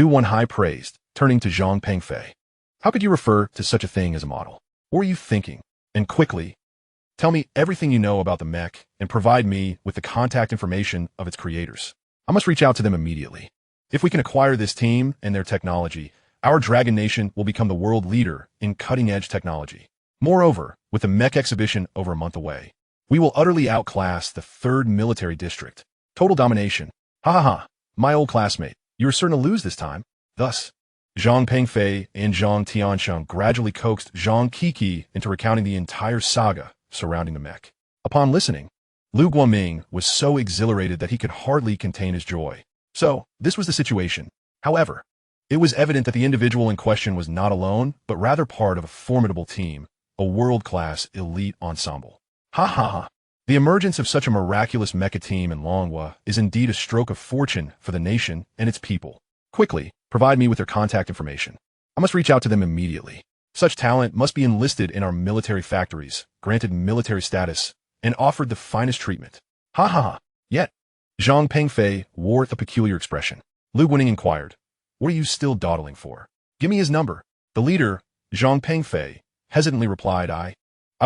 Wenhai praised, turning to Zhang Pengfei. How could you refer to such a thing as a model? What were you thinking? And quickly, tell me everything you know about the mech and provide me with the contact information of its creators. I must reach out to them immediately. If we can acquire this team and their technology, our Dragon Nation will become the world leader in cutting-edge technology. Moreover, with the mech exhibition over a month away, we will utterly outclass the 3rd military district. Total domination. Ha. My old classmate, you are certain to lose this time. Thus, Zhang Pengfei and Zhang Tianxiang gradually coaxed Zhang Kiki into recounting the entire saga surrounding the mech. Upon listening, Lu Guoming was so exhilarated that he could hardly contain his joy. So, this was the situation. However, it was evident that the individual in question was not alone, but rather part of a formidable team, a world-class elite ensemble. Ha. The emergence of such a miraculous mecha team in Longhua is indeed a stroke of fortune for the nation and its people. Quickly, provide me with their contact information. I must reach out to them immediately. Such talent must be enlisted in our military factories, granted military status, and offered the finest treatment. Ha. Yet, Zhang Pengfei wore a peculiar expression. Lu Guoning inquired, what are you still dawdling for? Give me his number. The leader, Zhang Pengfei, hesitantly replied, I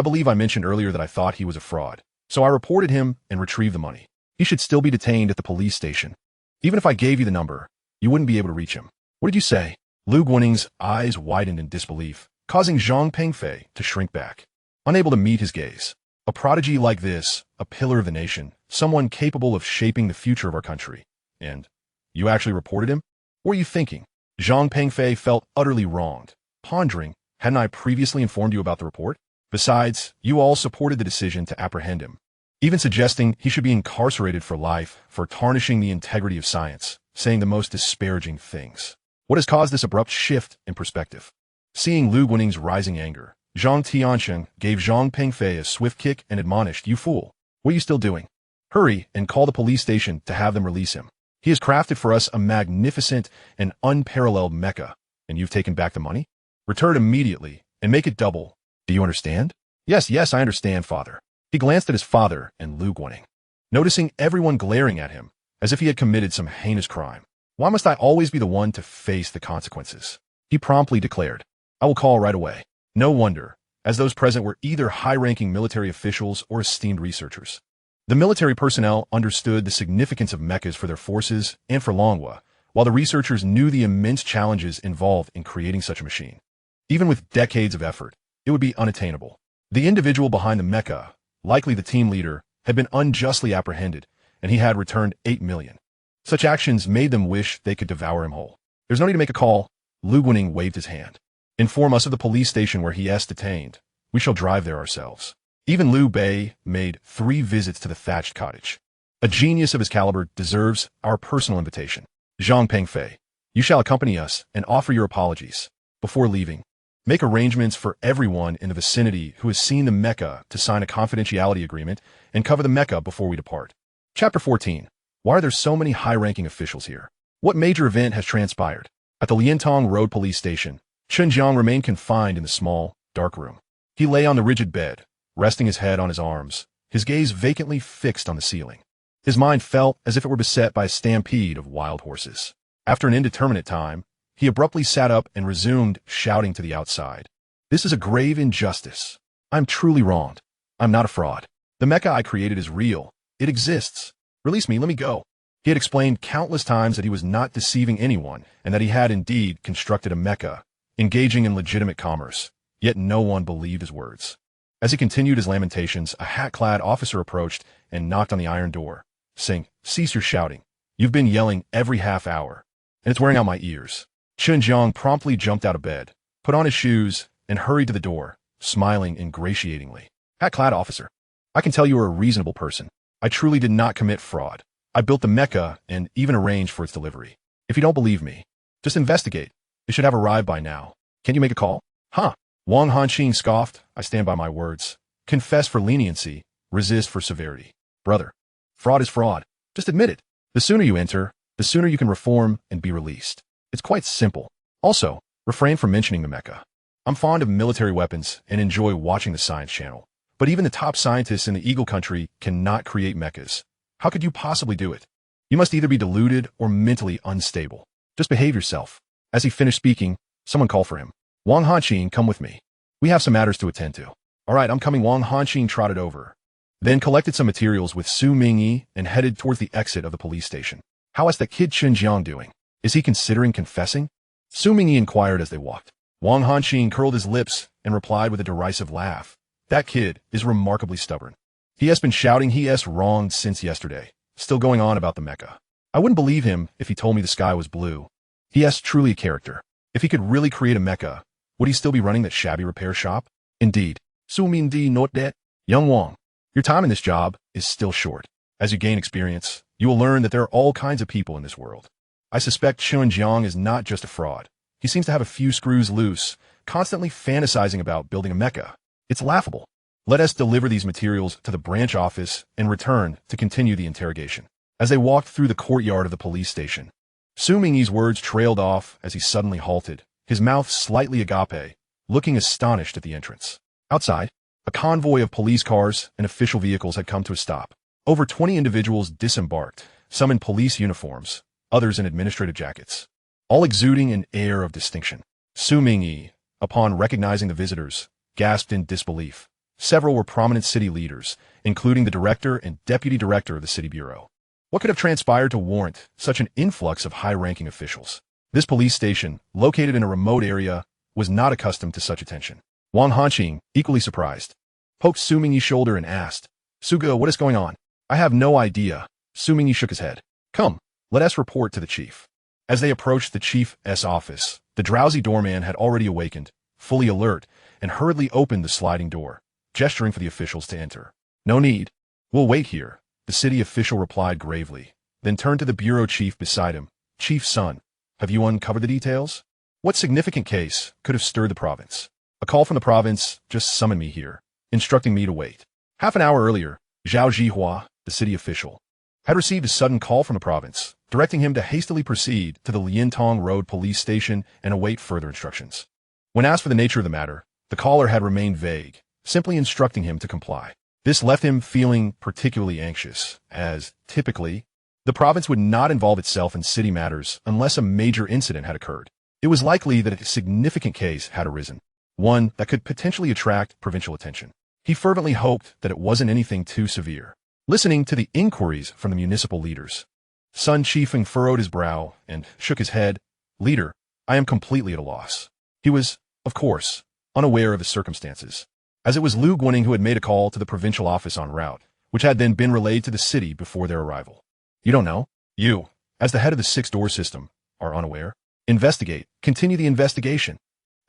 believe I mentioned earlier that I thought he was a fraud. So I reported him and retrieved the money. He should still be detained at the police station. Even if I gave you the number, you wouldn't be able to reach him. What did you say? Lu Guoning's eyes widened in disbelief, causing Zhang Pengfei to shrink back, unable to meet his gaze. A prodigy like this, a pillar of the nation, someone capable of shaping the future of our country. And you actually reported him? What were you thinking? Zhang Pengfei felt utterly wronged, pondering, hadn't I previously informed you about the report? Besides, you all supported the decision to apprehend him, even suggesting he should be incarcerated for life for tarnishing the integrity of science, saying the most disparaging things. What has caused this abrupt shift in perspective? Seeing Lu Guoning's rising anger, Zhang Tianxiang gave Zhang Pengfei a swift kick and admonished, you fool, what are you still doing? Hurry and call the police station to have them release him. He has crafted for us a magnificent and unparalleled mecha, and you've taken back the money? Return immediately and make it double. Do you understand? Yes, I understand, father. He glanced at his father and Lu Guoning, noticing everyone glaring at him, as if he had committed some heinous crime. Why must I always be the one to face the consequences? He promptly declared, I will call right away. No wonder, as those present were either high-ranking military officials or esteemed researchers. The military personnel understood the significance of mechas for their forces and for Longhua, while the researchers knew the immense challenges involved in creating such a machine. Even with decades of effort, it would be unattainable. The individual behind the mecha, likely the team leader, had been unjustly apprehended, and he had returned 8 million. Such actions made them wish they could devour him whole. There's no need to make a call. Lu Guoning waved his hand. Inform us of the police station where he is detained. We shall drive there ourselves. Even Liu Bei made 3 visits to the thatched cottage. A genius of his caliber deserves our personal invitation. Zhang Pengfei, you shall accompany us and offer your apologies. Before leaving, Make arrangements for everyone in the vicinity who has seen the mecha to sign a confidentiality agreement and cover the mecha before we depart. Chapter 14. Why are there so many high-ranking officials here? What major event has transpired? At the Liantong Road Police Station, Chen Jiang remained confined in the small, dark room. He lay on the rigid bed, resting his head on his arms, his gaze vacantly fixed on the ceiling. His mind felt as if it were beset by a stampede of wild horses. After an indeterminate time, he abruptly sat up and resumed shouting to the outside. This is a grave injustice. I'm truly wronged. I'm not a fraud. The mecha I created is real. It exists. Release me, let me go. He had explained countless times that he was not deceiving anyone and that he had indeed constructed a mecha, engaging in legitimate commerce, yet no one believed his words. As he continued his lamentations, a hat-clad officer approached and knocked on the iron door, saying, "Cease your shouting. You've been yelling every half hour, and it's wearing out my ears." Chen Jiang promptly jumped out of bed, put on his shoes, and hurried to the door, smiling ingratiatingly. "Hat-clad officer, I can tell you are a reasonable person. I truly did not commit fraud. I built the mecha and even arranged for its delivery. If you don't believe me, just investigate. It should have arrived by now. Can't you make a call?" "Huh?" Wang Hanqing scoffed. "I stand by my words. Confess for leniency, resist for severity. Brother, fraud is fraud. Just admit it. The sooner you enter, the sooner you can reform and be released. It's quite simple. Also, refrain from mentioning the mecha. I'm fond of military weapons and enjoy watching the Science Channel. But even the top scientists in the Eagle Country cannot create mechas. How could you possibly do it? You must either be deluded or mentally unstable. Just behave yourself." As he finished speaking, someone called for him. "Wang Hanqing, come with me. We have some matters to attend to." "All right, I'm coming." Wang Hanqing trotted over, then collected some materials with Su Mingyi and headed towards the exit of the police station. "How is that kid Chen Jiang doing? Is he considering confessing?" Su Mingyi inquired as they walked. Wang Hanqing curled his lips and replied with a derisive laugh. "That kid is remarkably stubborn. He has been shouting he is wronged since yesterday, still going on about the mecha. I wouldn't believe him if he told me the sky was blue. He is truly a character. If he could really create a mecha, would he still be running that shabby repair shop? Indeed. Su Mingyi note that. Young Wang, your time in this job is still short. As you gain experience, you will learn that there are all kinds of people in this world. I suspect Chen Jiang is not just a fraud. He seems to have a few screws loose, constantly fantasizing about building a mecha. It's laughable. Let us deliver these materials to the branch office and return to continue the interrogation." As they walked through the courtyard of the police station, Su Mingyi's words trailed off as he suddenly halted, his mouth slightly agape, looking astonished at the entrance. Outside, a convoy of police cars and official vehicles had come to a stop. Over 20 individuals disembarked, some in police uniforms, others in administrative jackets, all exuding an air of distinction. Su Mingyi, upon recognizing the visitors, gasped in disbelief. Several were prominent city leaders, including the director and deputy director of the city bureau. What could have transpired to warrant such an influx of high-ranking officials? This police station, located in a remote area, was not accustomed to such attention. Wang Hanqing, equally surprised, poked Su Mingyi's shoulder and asked, "Suga, what is going on?" "I have no idea." Su Mingyi shook his head. "Come, let us report to the chief." As they approached the chief's office, the drowsy doorman had already awakened, fully alert, and hurriedly opened the sliding door, gesturing for the officials to enter. "No need. We'll wait here," the city official replied gravely, then turned to the bureau chief beside him. "Chief Sun, have you uncovered the details? What significant case could have stirred the province?" "A call from the province just summoned me here, instructing me to wait." Half an hour earlier, Zhao Zhihua, the city official, had received a sudden call from the province, directing him to hastily proceed to the Liantong Road police station and await further instructions. When asked for the nature of the matter, the caller had remained vague, simply instructing him to comply. This left him feeling particularly anxious, as, typically, the province would not involve itself in city matters unless a major incident had occurred. It was likely that a significant case had arisen, one that could potentially attract provincial attention. He fervently hoped that it wasn't anything too severe. Listening to the inquiries from the municipal leaders, Sun Chifeng furrowed his brow and shook his head. "Leader, I am completely at a loss." He was, of course, unaware of the circumstances, as it was Lu Guaning who had made a call to the provincial office en route, which had then been relayed to the city before their arrival. "You don't know? You, as the head of the six-door system, are unaware? Investigate. Continue the investigation."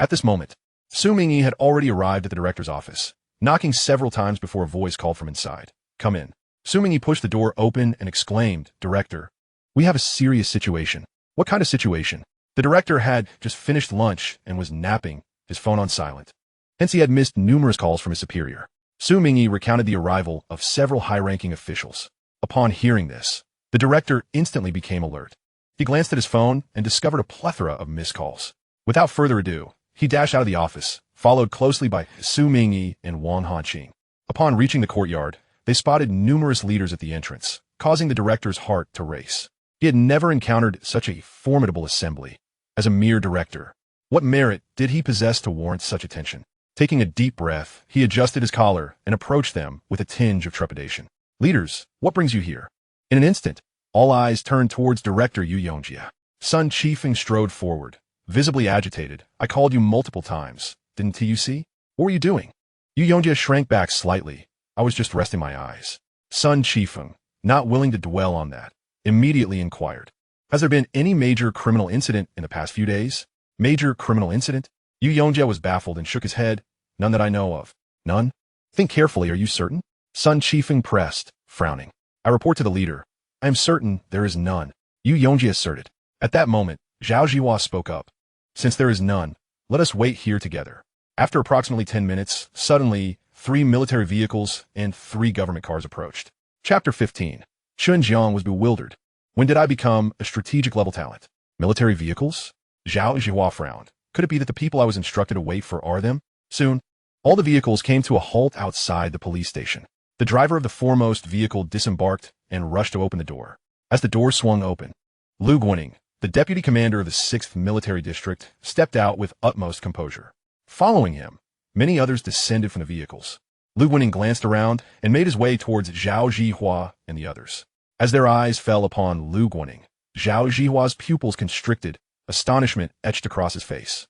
At this moment, Su Mingyi had already arrived at the director's office, knocking several times before a voice called from inside. "Come in." Su Mingyi pushed the door open and exclaimed, "Director, we have a serious situation." "What kind of situation?" The director had just finished lunch and was napping, his phone on silent. Hence he had missed numerous calls from his superior. Su Mingyi recounted the arrival of several high-ranking officials. Upon hearing this, the director instantly became alert. He glanced at his phone and discovered a plethora of missed calls. Without further ado, he dashed out of the office, followed closely by Su Mingyi and Wang Hanqing. Upon reaching the courtyard, they spotted numerous leaders at the entrance, causing the director's heart to race. He had never encountered such a formidable assembly. As a mere director, what merit did he possess to warrant such attention? Taking a deep breath, he adjusted his collar and approached them with a tinge of trepidation. Leaders, what brings you here? In an instant, all eyes turned towards Director Yu Yongjia. Sun Qifeng strode forward, visibly agitated. I called you multiple times. Didn't you see? What were you doing? Yu Yongjia shrank back slightly. I was just resting my eyes. Sun Qifeng, not willing to dwell on that, immediately inquired. Has there been any major criminal incident in the past few days? Major criminal incident? Yu Yongjia was baffled and shook his head. None that I know of. None? Think carefully, are you certain? Sun Qifeng pressed, frowning. I report to the leader. I am certain there is none. Yu Yongjia asserted. At that moment, Zhao Zhihua spoke up. Since there is none, let us wait here together. After approximately 10 minutes, suddenly, 3 military vehicles and 3 government cars approached. Chapter 15. Chen Jiang was bewildered. When did I become a strategic level talent? Military vehicles? Zhao Zhihua frowned. Could it be that the people I was instructed to wait for are them? Soon, all the vehicles came to a halt outside the police station. The driver of the foremost vehicle disembarked and rushed to open the door. As the door swung open, Lu Guoning, the deputy commander of the 6th Military District, stepped out with utmost composure. Following him, many others descended from the vehicles. Lu Guoning glanced around and made his way towards Zhao Zhihua and the others. As their eyes fell upon Lu Guoning, Zhao Zhihua's pupils constricted, astonishment etched across his face.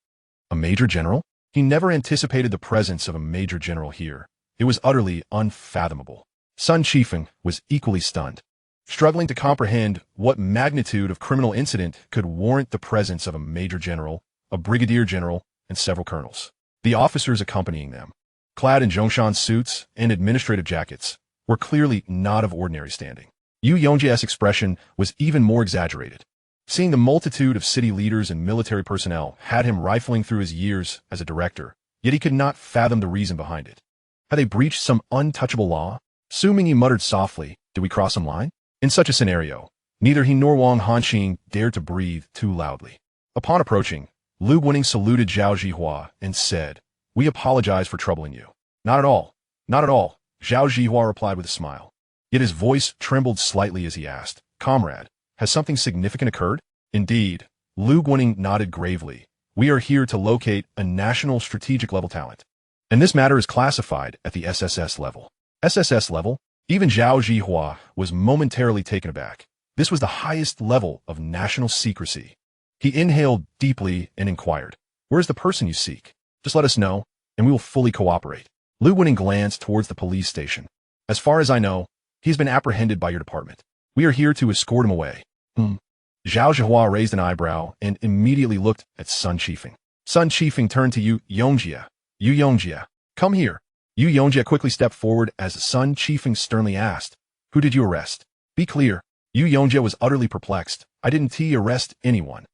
A major general? He never anticipated the presence of a major general here. It was utterly unfathomable. Sun Qifeng was equally stunned, struggling to comprehend what magnitude of criminal incident could warrant the presence of a major general, a brigadier general, and several colonels. The officers accompanying them, clad in Zhongshan suits and administrative jackets, were clearly not of ordinary standing. Yu Yongjia's expression was even more exaggerated. Seeing the multitude of city leaders and military personnel had him rifling through his years as a director, yet he could not fathom the reason behind it. Had they breached some untouchable law? Su Mingyi muttered softly, did we cross some line? In such a scenario, neither he nor Wang Hanqing dared to breathe too loudly. Upon approaching, Lu Guoning saluted Zhao Zhihua and said, we apologize for troubling you. Not at all. Not at all, Zhao Zhihua replied with a smile. Yet his voice trembled slightly as he asked, Comrade, has something significant occurred? Indeed, Lu Guoning nodded gravely. We are here to locate a national strategic level talent. And this matter is classified at the SSS level. SSS level? Even Zhao Zhihua was momentarily taken aback. This was the highest level of national secrecy. He inhaled deeply and inquired, where is the person you seek? Just let us know, and we will fully cooperate. Lu Guoning glanced towards the police station. As far as I know, he has been apprehended by your department. We are here to escort him away. Zhao Zhihua raised an eyebrow and immediately looked at Sun Qifeng. Sun Qifeng turned to Yu Yongjia. Yu Yongjia, come here. Yu Yongjia quickly stepped forward as Sun Qifeng sternly asked, who did you arrest? Be clear. Yu Yongjia was utterly perplexed. I didn't arrest anyone.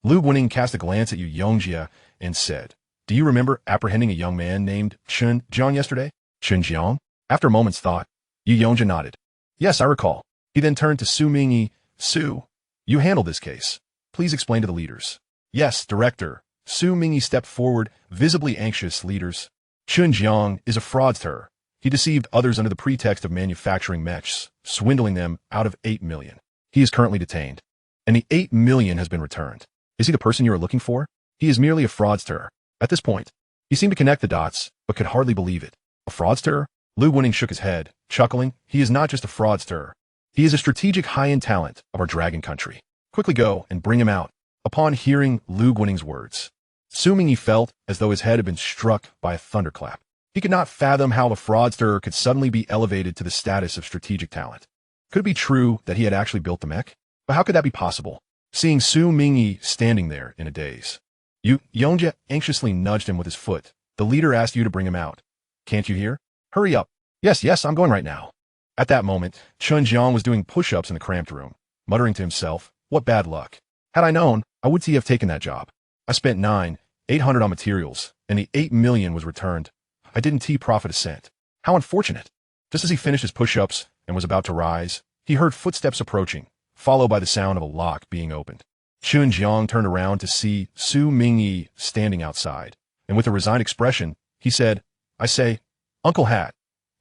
Lu Guoning cast a glance at Yu Yongjia and said, do you remember apprehending a young man named Chen Jiang yesterday? Chen Jiang? After a moment's thought, Yu Yongjia nodded. Yes, I recall. He then turned to Su Mingyi. Su, you handled this case. Please explain to the leaders. Yes, Director. Su Mingyi stepped forward, visibly anxious. Leaders. Chen Jiang is a fraudster. He deceived others under the pretext of manufacturing mechs, swindling them out of 8 million. He is currently detained, and the 8 million has been returned. Is he the person you are looking for? He is merely a fraudster. At this point, he seemed to connect the dots, but could hardly believe it. A fraudster? Lu Guoning shook his head, chuckling. He is not just a fraudster. He is a strategic high-end talent of our dragon country. Quickly go and bring him out. Upon hearing Lu Guoning's words, Su Mingyi felt as though his head had been struck by a thunderclap. He could not fathom how the fraudster could suddenly be elevated to the status of strategic talent. Could it be true that he had actually built the mech? But how could that be possible? Seeing Su Mingyi standing there in a daze, Yu Yongjia anxiously nudged him with his foot. The leader asked you to bring him out. Can't you hear? Hurry up. Yes, I'm going right now. At that moment, Chen Jiang was doing push-ups in the cramped room, muttering to himself, what bad luck. Had I known, I would have taken that job. I spent 9 800 on materials, and the 8 million was returned. I didn't profit a cent. How unfortunate. Just as he finished his push-ups and was about to rise, he heard footsteps approaching, followed by the sound of a lock being opened. Chen Jiang turned around to see Su Mingyi standing outside, and with a resigned expression, he said, I say, Uncle Hat,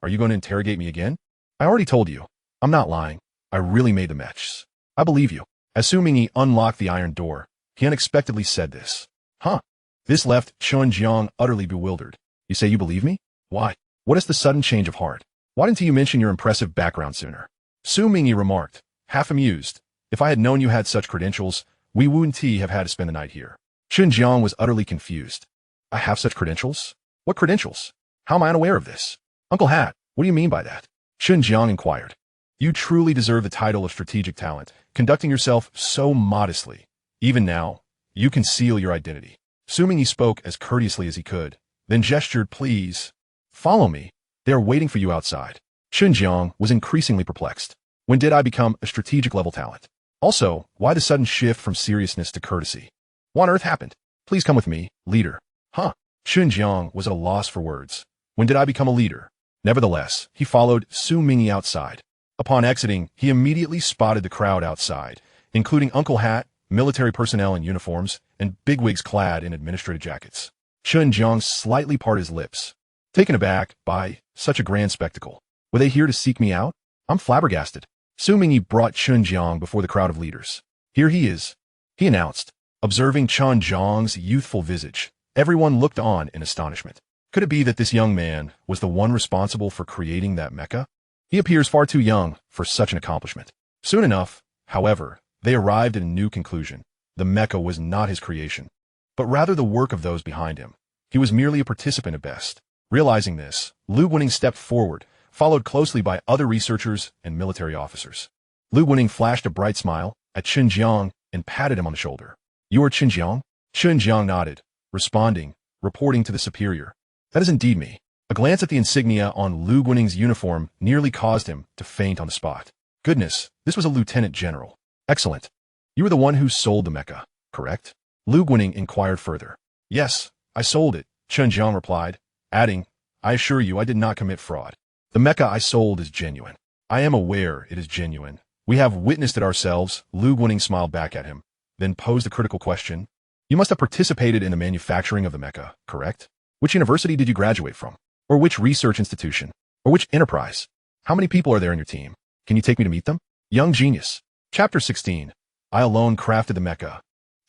are you going to interrogate me again? I already told you. I'm not lying. I really made the Mechs. I believe you. As Su Mingyi unlocked the iron door, he unexpectedly said this. Huh? This left Chen Jiang utterly bewildered. You say you believe me? Why? What is the sudden change of heart? Why didn't you mention your impressive background sooner? Su Mingyi remarked, half amused. If I had known you had such credentials, we wouldn't have had to spend the night here. Chen Jiang was utterly confused. I have such credentials? What credentials? How am I unaware of this? Uncle Hat, what do you mean by that? Chen Jiang inquired. You truly deserve the title of strategic talent, conducting yourself so modestly. Even now, you conceal your identity. Su Mingyi spoke as courteously as he could, then gestured, please. Follow me. They are waiting for you outside. Chen Jiang was increasingly perplexed. When did I become a strategic-level talent? Also, why the sudden shift from seriousness to courtesy? What on earth happened? Please come with me, leader. Huh? Chen Jiang was at a loss for words. When did I become a leader? Nevertheless, he followed Su Mingyi outside. Upon exiting, he immediately spotted the crowd outside, including Uncle Hat, military personnel in uniforms, and bigwigs clad in administrative jackets. Chen Jiang slightly parted his lips. Taken aback by such a grand spectacle. Were they here to seek me out? I'm flabbergasted. Su Mingyi brought Chen Jiang before the crowd of leaders. Here he is, he announced. Observing Chen Jiang's youthful visage, everyone looked on in astonishment. Could it be that this young man was the one responsible for creating that mecha? He appears far too young for such an accomplishment. Soon enough, however, they arrived at a new conclusion. The mecha was not his creation, but rather the work of those behind him. He was merely a participant at best. Realizing this, Lu Guaning stepped forward, followed closely by other researchers and military officers. Lu Guaning flashed a bright smile at Chen Jiang and patted him on the shoulder. You are Chen Jiang? Chen Jiang nodded, reporting to the superior. That is indeed me. A glance at the insignia on Lu Guaning's uniform nearly caused him to faint on the spot. Goodness, this was a lieutenant general. Excellent. You were the one who sold the mecha, correct? Lu Guaning inquired further. Yes, I sold it, Chen Jiang replied, adding, I assure you I did not commit fraud. The mecha I sold is genuine. I am aware it is genuine. We have witnessed it ourselves. Lu Guaning smiled back at him, then posed a critical question. You must have participated in the manufacturing of the mecha, correct? Which university did you graduate from? Or which research institution? Or which enterprise? How many people are there in your team? Can you take me to meet them? Young genius. Chapter 16. I alone crafted the mecha.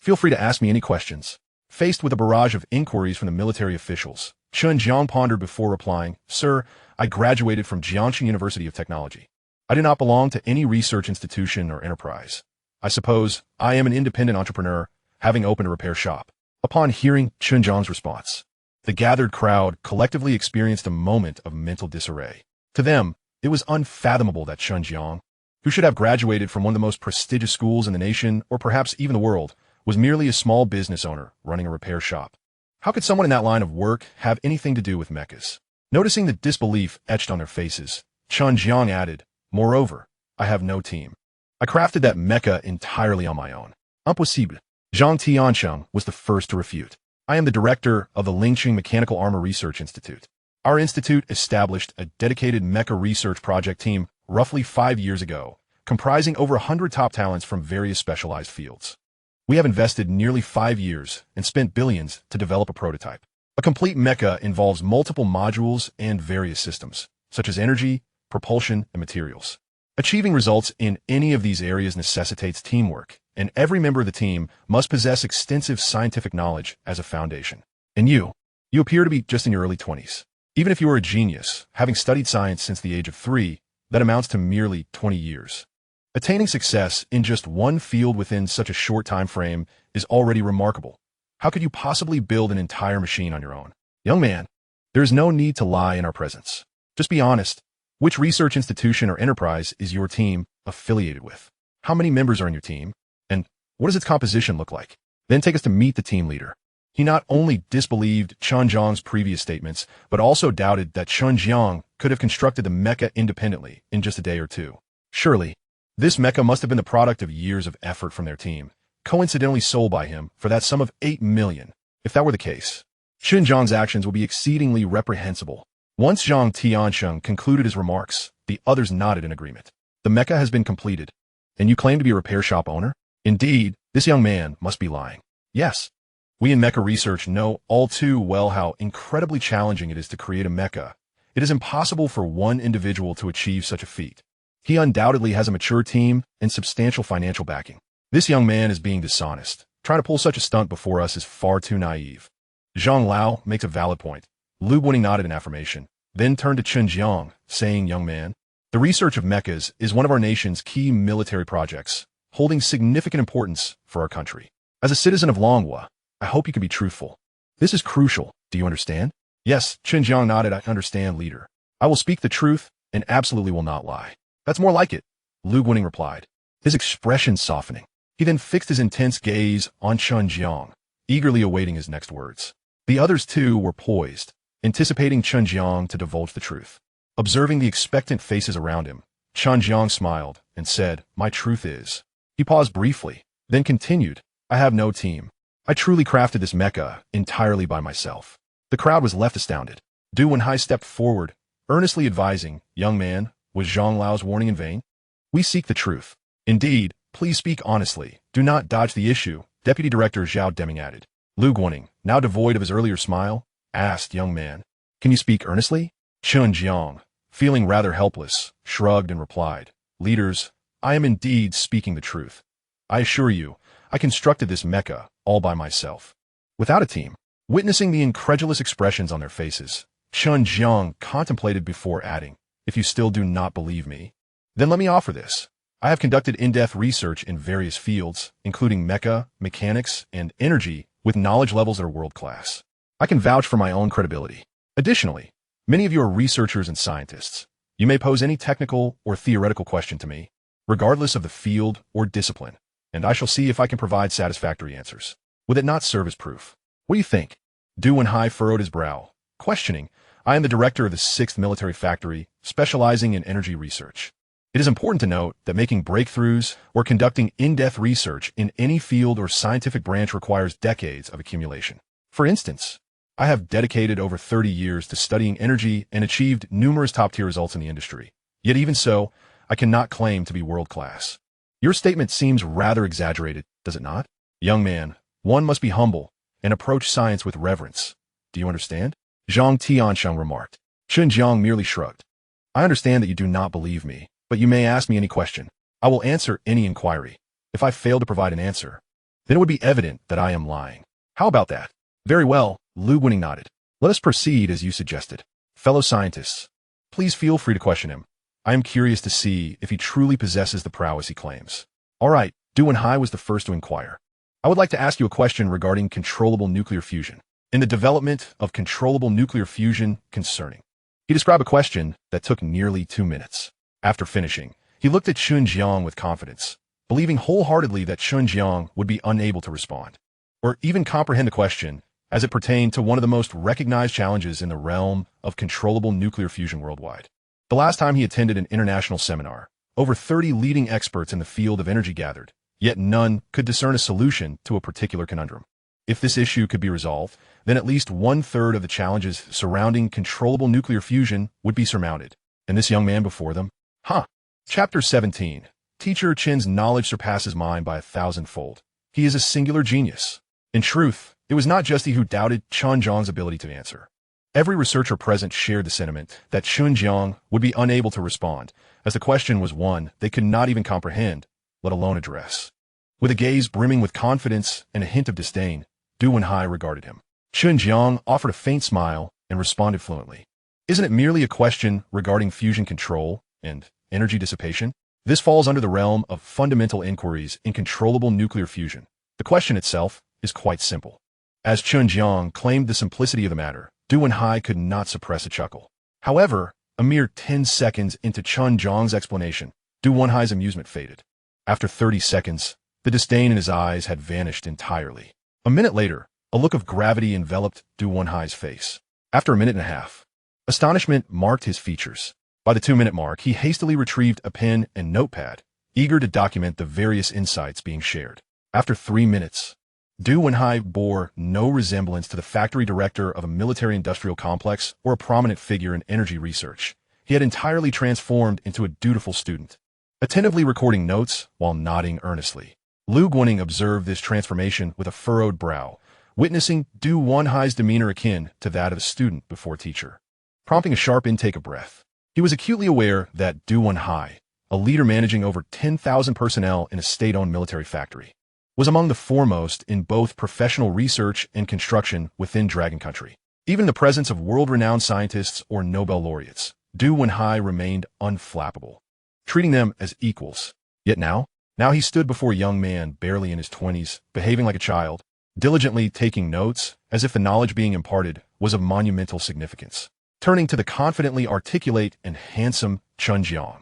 Feel free to ask me any questions. Faced with a barrage of inquiries from the military officials, Chen Jiang pondered before replying, Sir, I graduated from Jiangxi University of Technology. I do not belong to any research institution or enterprise. I suppose I am an independent entrepreneur, having opened a repair shop. Upon hearing Chen Jiang's response, the gathered crowd collectively experienced a moment of mental disarray. To them, it was unfathomable that Chen Jiang, who should have graduated from one of the most prestigious schools in the nation, or perhaps even the world, was merely a small business owner running a repair shop. How could someone in that line of work have anything to do with mechas? Noticing the disbelief etched on their faces, Chen Jiang added, Moreover, I have no team. I crafted that mecha entirely on my own. Impossible. Zhang Tiancheng was the first to refute. I am the director of the Lingqing Mechanical Armor Research Institute. Our institute established a dedicated mecha research project team roughly 5 years ago, comprising over 100 top talents from various specialized fields. We have invested nearly 5 years and spent billions to develop a prototype. A complete mecha involves multiple modules and various systems, such as energy, propulsion, and materials. Achieving results in any of these areas necessitates teamwork, and every member of the team must possess extensive scientific knowledge as a foundation. And you appear to be just in your early 20s. Even if you are a genius, having studied science since the age of 3, that amounts to merely 20 years. Attaining success in just one field within such a short time frame is already remarkable. How could you possibly build an entire machine on your own? Young man, there is no need to lie in our presence. Just be honest. Which research institution or enterprise is your team affiliated with? How many members are in your team? And what does its composition look like? Then take us to meet the team leader. He not only disbelieved Chen Jiang's previous statements, but also doubted that Chen Jiang could have constructed the mecha independently in just a day or two. Surely, this mecha must have been the product of years of effort from their team, coincidentally sold by him for that sum of 8 million. If that were the case, Chen Jiang's actions would be exceedingly reprehensible. Once Zhang Tiansheng concluded his remarks, the others nodded in agreement. The mecha has been completed, and you claim to be a repair shop owner? Indeed, this young man must be lying. Yes. We in mecha research know all too well how incredibly challenging it is to create a mecha. It is impossible for one individual to achieve such a feat. He undoubtedly has a mature team and substantial financial backing. This young man is being dishonest. Trying to pull such a stunt before us is far too naive. Zhang Lao makes a valid point. Lu Guoning nodded in affirmation, then turned to Chen Jiang, saying, "Young man, the research of mechas is one of our nation's key military projects, holding significant importance for our country. As a citizen of Longhua, I hope you can be truthful. This is crucial. Do you understand?" "Yes," Chen Jiang nodded. "I understand, leader. I will speak the truth and absolutely will not lie." "That's more like it," Lu Guoning replied, his expression softening. He then fixed his intense gaze on Chen Jiang, eagerly awaiting his next words. The others, too, were poised, anticipating Chen Jiang to divulge the truth. Observing the expectant faces around him, Chen Jiang smiled and said, "My truth is." He paused briefly, then continued, "I have no team. I truly crafted this mecha entirely by myself." The crowd was left astounded. Du Wenhai stepped forward, earnestly advising, "Young man, was Zhang Lao's warning in vain? We seek the truth. Indeed, please speak honestly. Do not dodge the issue," Deputy Director Zhao Deming added. Lu Guoning, now devoid of his earlier smile, asked, "Young man, can you speak earnestly?" Chen Jiang, feeling rather helpless, shrugged and replied, "Leaders, I am indeed speaking the truth. I assure you, I constructed this mecha all by myself, without a team." Witnessing the incredulous expressions on their faces, Chen Jiang contemplated before adding, "If you still do not believe me, then let me offer this. I have conducted in-depth research in various fields, including mecha, mechanics, and energy, with knowledge levels that are world-class. I can vouch for my own credibility. Additionally, many of you are researchers and scientists. You may pose any technical or theoretical question to me, regardless of the field or discipline, and I shall see if I can provide satisfactory answers. Would it not serve as proof? What do you think?" Du Wenhai furrowed his brow, questioning, "I am the director of the 6th Military Factory, specializing in energy research. It is important to note that making breakthroughs or conducting in-depth research in any field or scientific branch requires decades of accumulation. For instance, I have dedicated over 30 years to studying energy and achieved numerous top-tier results in the industry. Yet even so, I cannot claim to be world-class. Your statement seems rather exaggerated, does it not? Young man, one must be humble and approach science with reverence. Do you understand?" Zhang Tiansheng remarked. Chen Jiang merely shrugged. "I understand that you do not believe me, but you may ask me any question. I will answer any inquiry. If I fail to provide an answer, then it would be evident that I am lying. How about that?" "Very well," Lu Guoning nodded. "Let us proceed as you suggested. Fellow scientists, please feel free to question him. I am curious to see if he truly possesses the prowess he claims." "All right," Du Wenhai was the first to inquire. "I would like to ask you a question regarding controllable nuclear fusion. In the development of controllable nuclear fusion concerning." He described a question that took nearly 2 minutes. After finishing, he looked at Chen Jiang with confidence, believing wholeheartedly that Chen Jiang would be unable to respond, or even comprehend the question, as it pertained to one of the most recognized challenges in the realm of controllable nuclear fusion worldwide. The last time he attended an international seminar, over 30 leading experts in the field of energy gathered, yet none could discern a solution to a particular conundrum. If this issue could be resolved, then at least 1/3 of the challenges surrounding controllable nuclear fusion would be surmounted. And this young man before them? Chapter 17. Teacher Chen's knowledge surpasses mine by 1,000-fold. He is a singular genius. In truth, it was not just he who doubted Chen Jiang's ability to answer. Every researcher present shared the sentiment that Chen Jiang would be unable to respond, as the question was one they could not even comprehend, let alone address. With a gaze brimming with confidence and a hint of disdain, Du Wenhai regarded him. Chen Jiang offered a faint smile and responded fluently. "Isn't it merely a question regarding fusion control and energy dissipation? This falls under the realm of fundamental inquiries in controllable nuclear fusion. The question itself is quite simple." As Chen Jiang claimed the simplicity of the matter, Du Wenhai could not suppress a chuckle. However, a mere 10 seconds into Chen Jiang's explanation, Du Wenhai's amusement faded. After 30 seconds, the disdain in his eyes had vanished entirely. A minute later, a look of gravity enveloped Du Wenhai's face. After a minute and a half, astonishment marked his features. By the 2-minute mark, he hastily retrieved a pen and notepad, eager to document the various insights being shared. After 3 minutes, Du Wenhai bore no resemblance to the factory director of a military-industrial complex or a prominent figure in energy research. He had entirely transformed into a dutiful student, attentively recording notes while nodding earnestly. Lu Guaning observed this transformation with a furrowed brow, witnessing Du Wenhai's demeanor akin to that of a student before teacher, prompting a sharp intake of breath. He was acutely aware that Du Wenhai, a leader managing over 10,000 personnel in a state-owned military factory, was among the foremost in both professional research and construction within Dragon Country. Even in the presence of world-renowned scientists or Nobel laureates, Du Wenhai remained unflappable, treating them as equals. Yet now he stood before a young man barely in his 20s, behaving like a child, diligently taking notes as if the knowledge being imparted was of monumental significance. Turning to the confidently articulate and handsome Chen Jiang,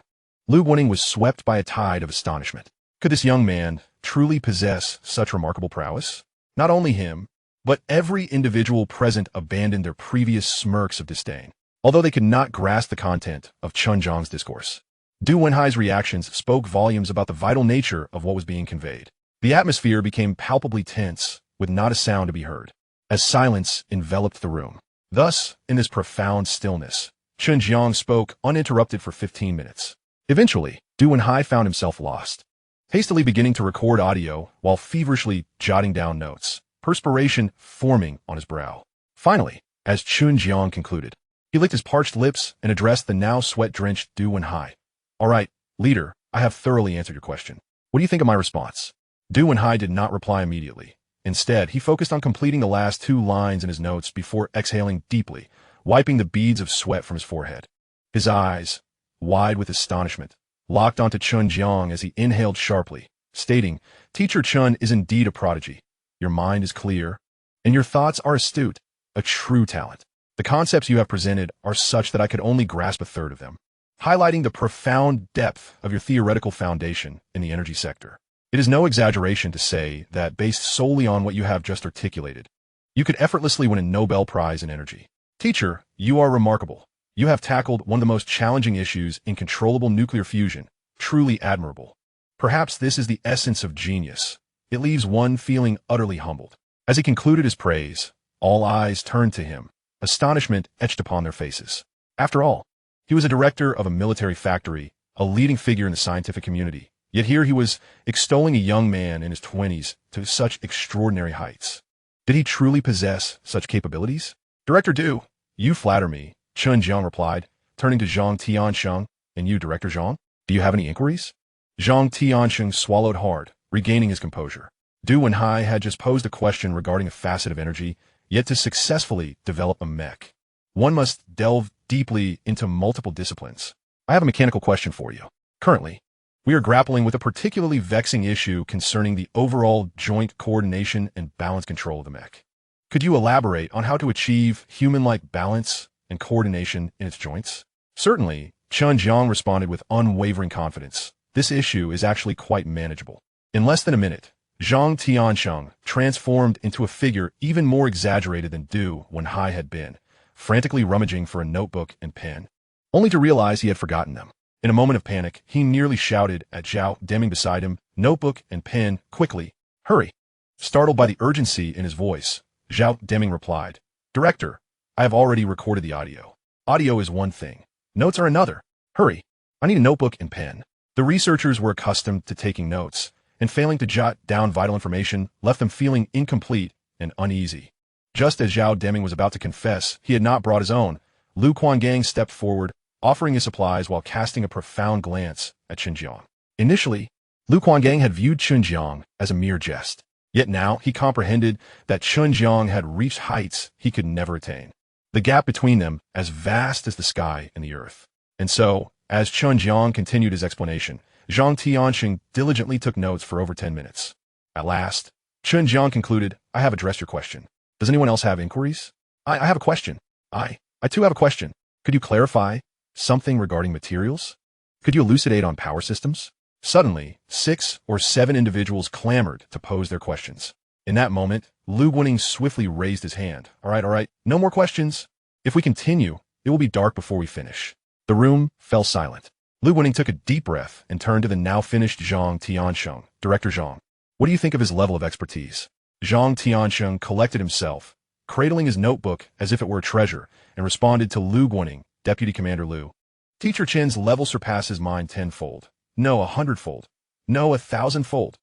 Lu Guaning was swept by a tide of astonishment. Could this young man truly possess such remarkable prowess? Not only him, but every individual present abandoned their previous smirks of disdain, although they could not grasp the content of Chen Jiang's discourse. Du Wenhai's reactions spoke volumes about the vital nature of what was being conveyed. The atmosphere became palpably tense, with not a sound to be heard, as silence enveloped the room. Thus, in this profound stillness, Chen Jiang spoke uninterrupted for 15 minutes. Eventually, Du Wenhai found himself lost, hastily beginning to record audio while feverishly jotting down notes, perspiration forming on his brow. Finally, as Chen Jiang concluded, he licked his parched lips and addressed the now sweat-drenched Du Wenhai. "All right, leader, I have thoroughly answered your question. What do you think of my response?" Du Wenhai did not reply immediately. Instead, he focused on completing the last 2 lines in his notes before exhaling deeply, wiping the beads of sweat from his forehead. His eyes, wide with astonishment, locked onto Chen Jiang as he inhaled sharply, stating, "Teacher Chen is indeed a prodigy. Your mind is clear, and your thoughts are astute, a true talent. The concepts you have presented are such that I could only grasp a third of them, highlighting the profound depth of your theoretical foundation in the energy sector. It is no exaggeration to say that based solely on what you have just articulated, you could effortlessly win a Nobel Prize in energy. Teacher, you are remarkable. You have tackled one of the most challenging issues in controllable nuclear fusion, truly admirable. Perhaps this is the essence of genius. It leaves one feeling utterly humbled." As he concluded his praise, all eyes turned to him, astonishment etched upon their faces. After all, he was a director of a military factory, a leading figure in the scientific community, yet here he was extolling a young man in his 20s to such extraordinary heights. Did he truly possess such capabilities? "Director Du, you flatter me," Chen Jiang replied, turning to Zhang Tiansheng. "And you, Director Zhang, do you have any inquiries?" Zhang Tiansheng swallowed hard, regaining his composure. Du Wenhai had just posed a question regarding a facet of energy, yet to successfully develop a mech, one must delve deeply into multiple disciplines. "I have a mechanical question for you. Currently, we are grappling with a particularly vexing issue concerning the overall joint coordination and balance control of the mech. Could you elaborate on how to achieve human-like balance and coordination in its joints?" "Certainly," Chen Jiang responded with unwavering confidence. "This issue is actually quite manageable." In less than a minute, Zhang Tiansheng transformed into a figure even more exaggerated than Du Wenhai had been, frantically rummaging for a notebook and pen, only to realize he had forgotten them. In a moment of panic, he nearly shouted at Zhao Deming beside him, "Notebook and pen, quickly, hurry." Startled by the urgency in his voice, Zhao Deming replied, "Director, I have already recorded the audio. Audio is one thing. Notes are another. Hurry. I need a notebook and pen." The researchers were accustomed to taking notes, and failing to jot down vital information left them feeling incomplete and uneasy. Just as Zhao Deming was about to confess he had not brought his own, Lu Quangang stepped forward, offering his supplies while casting a profound glance at Chen Jiang. Initially, Lu Quangang had viewed Chen Jiang as a mere jest, yet now he comprehended that Chen Jiang had reached heights he could never attain, the gap between them as vast as the sky and the earth. And so, as Chen Jiang continued his explanation, Zhang Tianxing diligently took notes for over 10 minutes. At last, Chen Jiang concluded, "I have addressed your question. Does anyone else have inquiries?" I have a question. I too have a question. Could you clarify something regarding materials? Could you elucidate on power systems?" Suddenly, 6 or 7 individuals clamored to pose their questions. In that moment, Lu Guaning swiftly raised his hand. All right, no more questions. If we continue, it will be dark before we finish." The room fell silent. Lu Guaning took a deep breath and turned to the now finished Zhang Tiansheng. "Director Zhang, what do you think of his level of expertise?" Zhang Tiansheng collected himself, cradling his notebook as if it were a treasure, and responded to Lu Guaning, Deputy Commander Lu. Teacher Chen's level surpasses mine tenfold. No, 100-fold. No, 1,000-fold.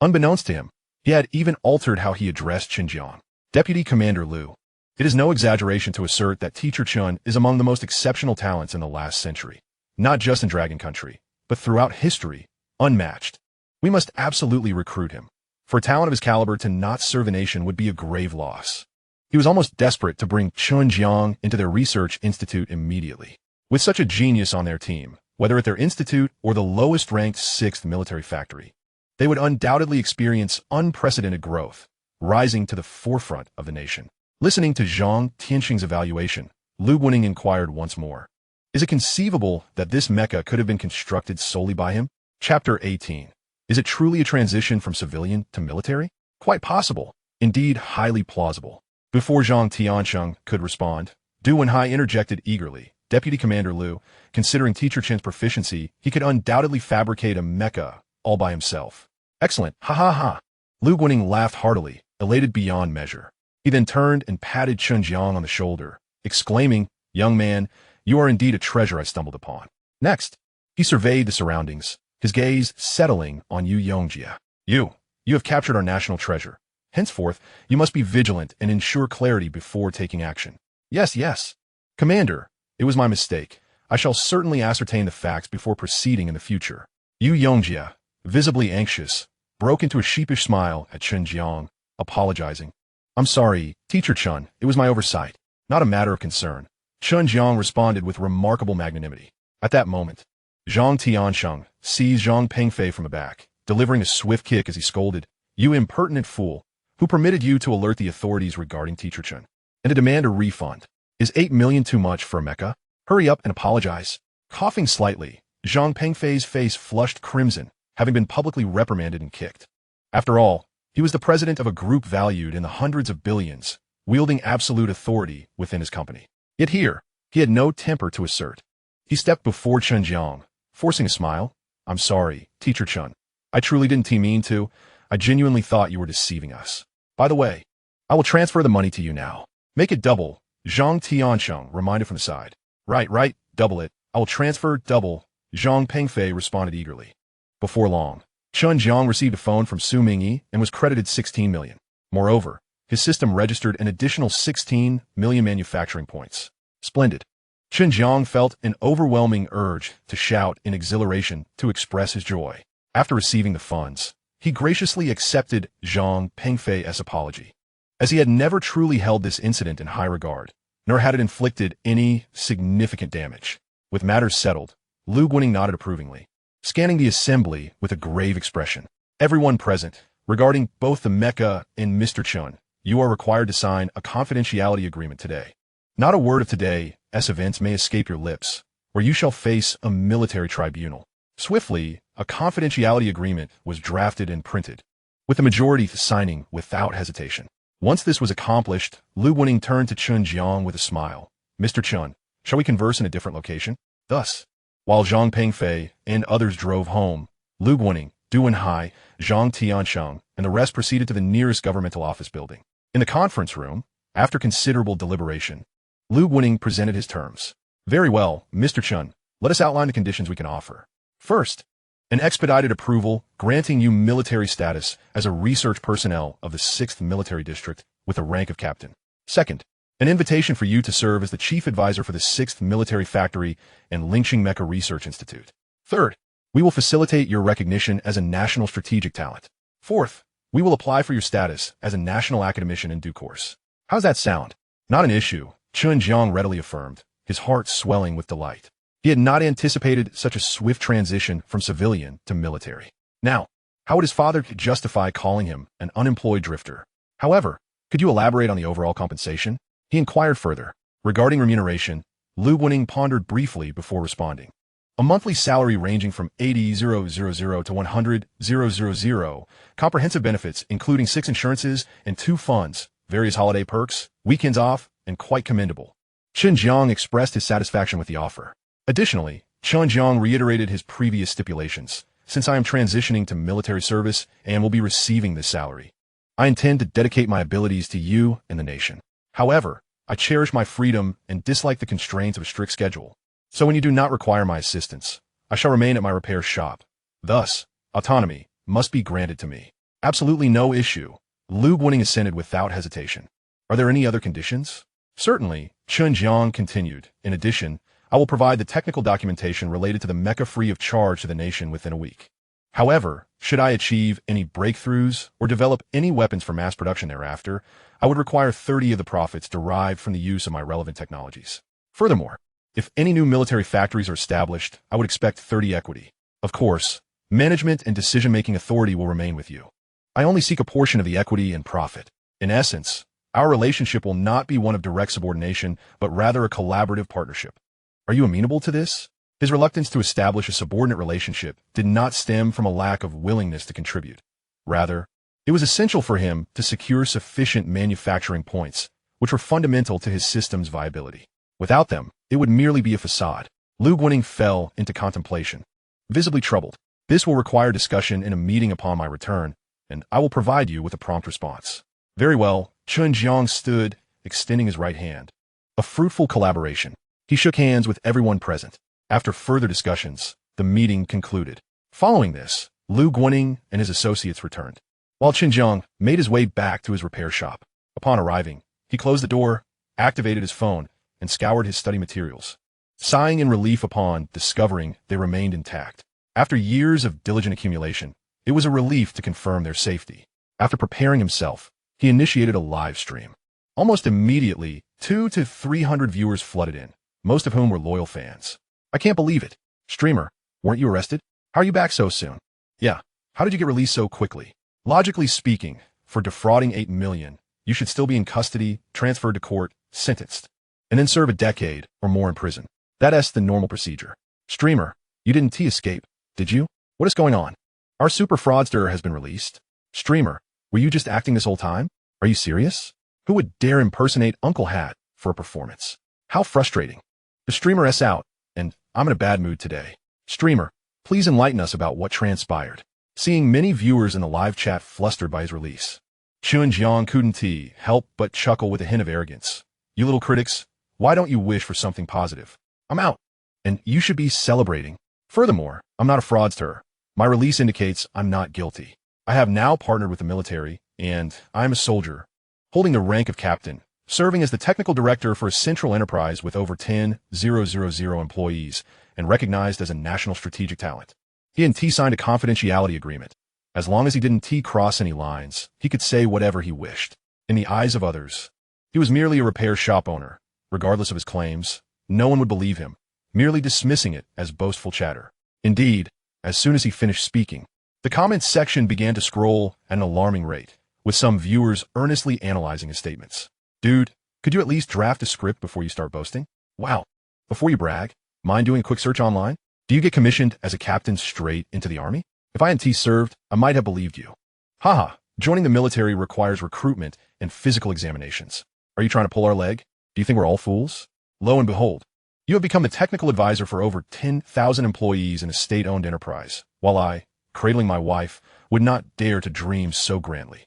Unbeknownst to him, he had even altered how he addressed Chen Jiang. Deputy Commander Lu. It is no exaggeration to assert that Teacher Chen is among the most exceptional talents in the last century. Not just in Dragon Country, but throughout history, unmatched. We must absolutely recruit him. For a talent of his caliber to not serve the nation would be a grave loss. He was almost desperate to bring Chen Jiang into their research institute immediately. With such a genius on their team, whether at their institute or the lowest-ranked 6th military factory, they would undoubtedly experience unprecedented growth, rising to the forefront of the nation. Listening to Zhang Tiansheng's evaluation, Lu Guaning inquired once more. Is it conceivable that this mecha could have been constructed solely by him? Chapter 18. Is it truly a transition from civilian to military? Quite possible. Indeed, highly plausible. Before Zhang Tiansheng could respond, Du Wenhai interjected eagerly. Deputy Commander Lu, considering Teacher Chen's proficiency, he could undoubtedly fabricate a mecha all by himself. Excellent, ha ha ha. Lu Guaning laughed heartily, elated beyond measure. He then turned and patted Chen Jiang on the shoulder, exclaiming, "Young man, you are indeed a treasure I stumbled upon." Next, he surveyed the surroundings, his gaze settling on Yu Yongjia. You have captured our national treasure. Henceforth, you must be vigilant and ensure clarity before taking action. Yes. Commander, it was my mistake. I shall certainly ascertain the facts before proceeding in the future. Yu Yongjia, visibly anxious, broke into a sheepish smile at Chen Jiang, apologizing. I'm sorry, Teacher Chen, it was my oversight. Not a matter of concern. Chen Jiang responded with remarkable magnanimity. At that moment, Zhang Tiansheng seized Zhang Pengfei from the back, delivering a swift kick as he scolded, "You impertinent fool, who permitted you to alert the authorities regarding Teacher Chen, and to demand a refund? Is 8 million too much for a mecha? Hurry up and apologize." Coughing slightly, Zhang Pengfei's face flushed crimson, having been publicly reprimanded and kicked. After all, he was the president of a group valued in the hundreds of billions, wielding absolute authority within his company. Yet here, he had no temper to assert. He stepped before Chen Jiang, forcing a smile. "I'm sorry, Teacher Chen. I truly didn't mean to. I genuinely thought you were deceiving us. By the way, I will transfer the money to you now. Make it double," Zhang Tiansheng reminded from the side. Right, double it. I will transfer double, Zhang Pengfei responded eagerly. Before long, Chen Jiang received a phone from Su Mingyi and was credited 16 million. Moreover, his system registered an additional 16 million manufacturing points. Splendid. Chen Jiang felt an overwhelming urge to shout in exhilaration to express his joy. After receiving the funds, he graciously accepted Zhang Pengfei's apology, as he had never truly held this incident in high regard, nor had it inflicted any significant damage. With matters settled, Lu Guaning nodded approvingly, scanning the assembly with a grave expression. "Everyone present, regarding both the mecha and Mr. Chen, you are required to sign a confidentiality agreement today. Not a word of today's events may escape your lips, or you shall face a military tribunal." Swiftly, a confidentiality agreement was drafted and printed, with the majority signing without hesitation. Once this was accomplished, Lu Guaning turned to Chen Jiang with a smile. "Mr. Chen, shall we converse in a different location?" Thus, while Zhang Pengfei and others drove home, Lu Guaning, Du Wenhai, Zhang Tiansheng, and the rest proceeded to the nearest governmental office building. In the conference room, after considerable deliberation, Lu Guaning presented his terms. "Very well, Mr. Chen, let us outline the conditions we can offer. First, an expedited approval granting you military status as a research personnel of the 6th Military District with the rank of captain. Second, an invitation for you to serve as the chief advisor for the 6th Military Factory and Lingxing Mecha Research Institute. Third, we will facilitate your recognition as a national strategic talent. Fourth, we will apply for your status as a national academician in due course." How's that sound? Not an issue, Chen Jiang readily affirmed, his heart swelling with delight. He had not anticipated such a swift transition from civilian to military. Now, how would his father justify calling him an unemployed drifter? However, could you elaborate on the overall compensation? He inquired further. Regarding remuneration, Lu Guaning pondered briefly before responding. A monthly salary ranging from 80,000 to 100,000, comprehensive benefits including 6 insurances and 2 funds, various holiday perks, weekends off, and quite commendable. Chen Jiang expressed his satisfaction with the offer. Additionally, Chen Jiang reiterated his previous stipulations. "Since I am transitioning to military service and will be receiving this salary, I intend to dedicate my abilities to you and the nation. However, I cherish my freedom and dislike the constraints of a strict schedule. So when you do not require my assistance, I shall remain at my repair shop. Thus, autonomy must be granted to me. Absolutely no issue. Lu Guoning assented without hesitation. Are there any other conditions? Certainly, Chen Jiang continued. In addition, I will provide the technical documentation related to the mecha free of charge to the nation within a week. However, should I achieve any breakthroughs or develop any weapons for mass production thereafter, I would require 30 of the profits derived from the use of my relevant technologies. Furthermore, if any new military factories are established, I would expect 30 equity. Of course, management and decision-making authority will remain with you. I only seek a portion of the equity and profit. In essence, our relationship will not be one of direct subordination, but rather a collaborative partnership. Are you amenable to this? His reluctance to establish a subordinate relationship did not stem from a lack of willingness to contribute. Rather, it was essential for him to secure sufficient manufacturing points, which were fundamental to his system's viability. Without them, it would merely be a facade. Lu Guoning fell into contemplation. Visibly troubled, this will require discussion in a meeting upon my return, and I will provide you with a prompt response. Very well, Chen Jiang stood, extending his right hand. A fruitful collaboration. He shook hands with everyone present. After further discussions, the meeting concluded. Following this, Lu Guoning and his associates returned, while Chen Jiang made his way back to his repair shop. Upon arriving, he closed the door, activated his phone, and scoured his study materials, sighing in relief upon discovering they remained intact. After years of diligent accumulation, it was a relief to confirm their safety. After preparing himself, he initiated a live stream. Almost immediately, 200 to 300 viewers flooded in, most of whom were loyal fans. I can't believe it. Streamer, weren't you arrested? How are you back so soon? Yeah. How did you get released so quickly? Logically speaking, for defrauding 8 million, you should still be in custody, transferred to court, sentenced, and then serve a decade or more in prison. That's the normal procedure. Streamer, you didn't escape, did you? What is going on? Our super fraudster has been released. Streamer, were you just acting this whole time? Are you serious? Who would dare impersonate Uncle Hat for a performance? How frustrating. The streamer S out, and I'm in a bad mood today. Streamer, please enlighten us about what transpired. Seeing many viewers in the live chat flustered by his release, Chen Jiang couldn't help but chuckle with a hint of arrogance. You little critics, why don't you wish for something positive? I'm out, and you should be celebrating. Furthermore, I'm not a fraudster. My release indicates I'm not guilty. I have now partnered with the military, and I'm a soldier, holding the rank of captain, serving as the technical director for a central enterprise with over 10,000 employees, and recognized as a national strategic talent. He and T signed a confidentiality agreement. As long as he didn't cross any lines, he could say whatever he wished. In the eyes of others, he was merely a repair shop owner. Regardless of his claims, no one would believe him, merely dismissing it as boastful chatter. Indeed, as soon as he finished speaking, the comments section began to scroll at an alarming rate, with some viewers earnestly analyzing his statements. Dude, could you at least draft a script before you start boasting? Wow. Before you brag, mind doing a quick search online? Do you get commissioned as a captain straight into the army? If I hadn't served, I might have believed you. Haha, joining the military requires recruitment and physical examinations. Are you trying to pull our leg? Do you think we're all fools? Lo and behold, you have become the technical advisor for over 10,000 employees in a state-owned enterprise, while I, cradling my wife, would not dare to dream so grandly.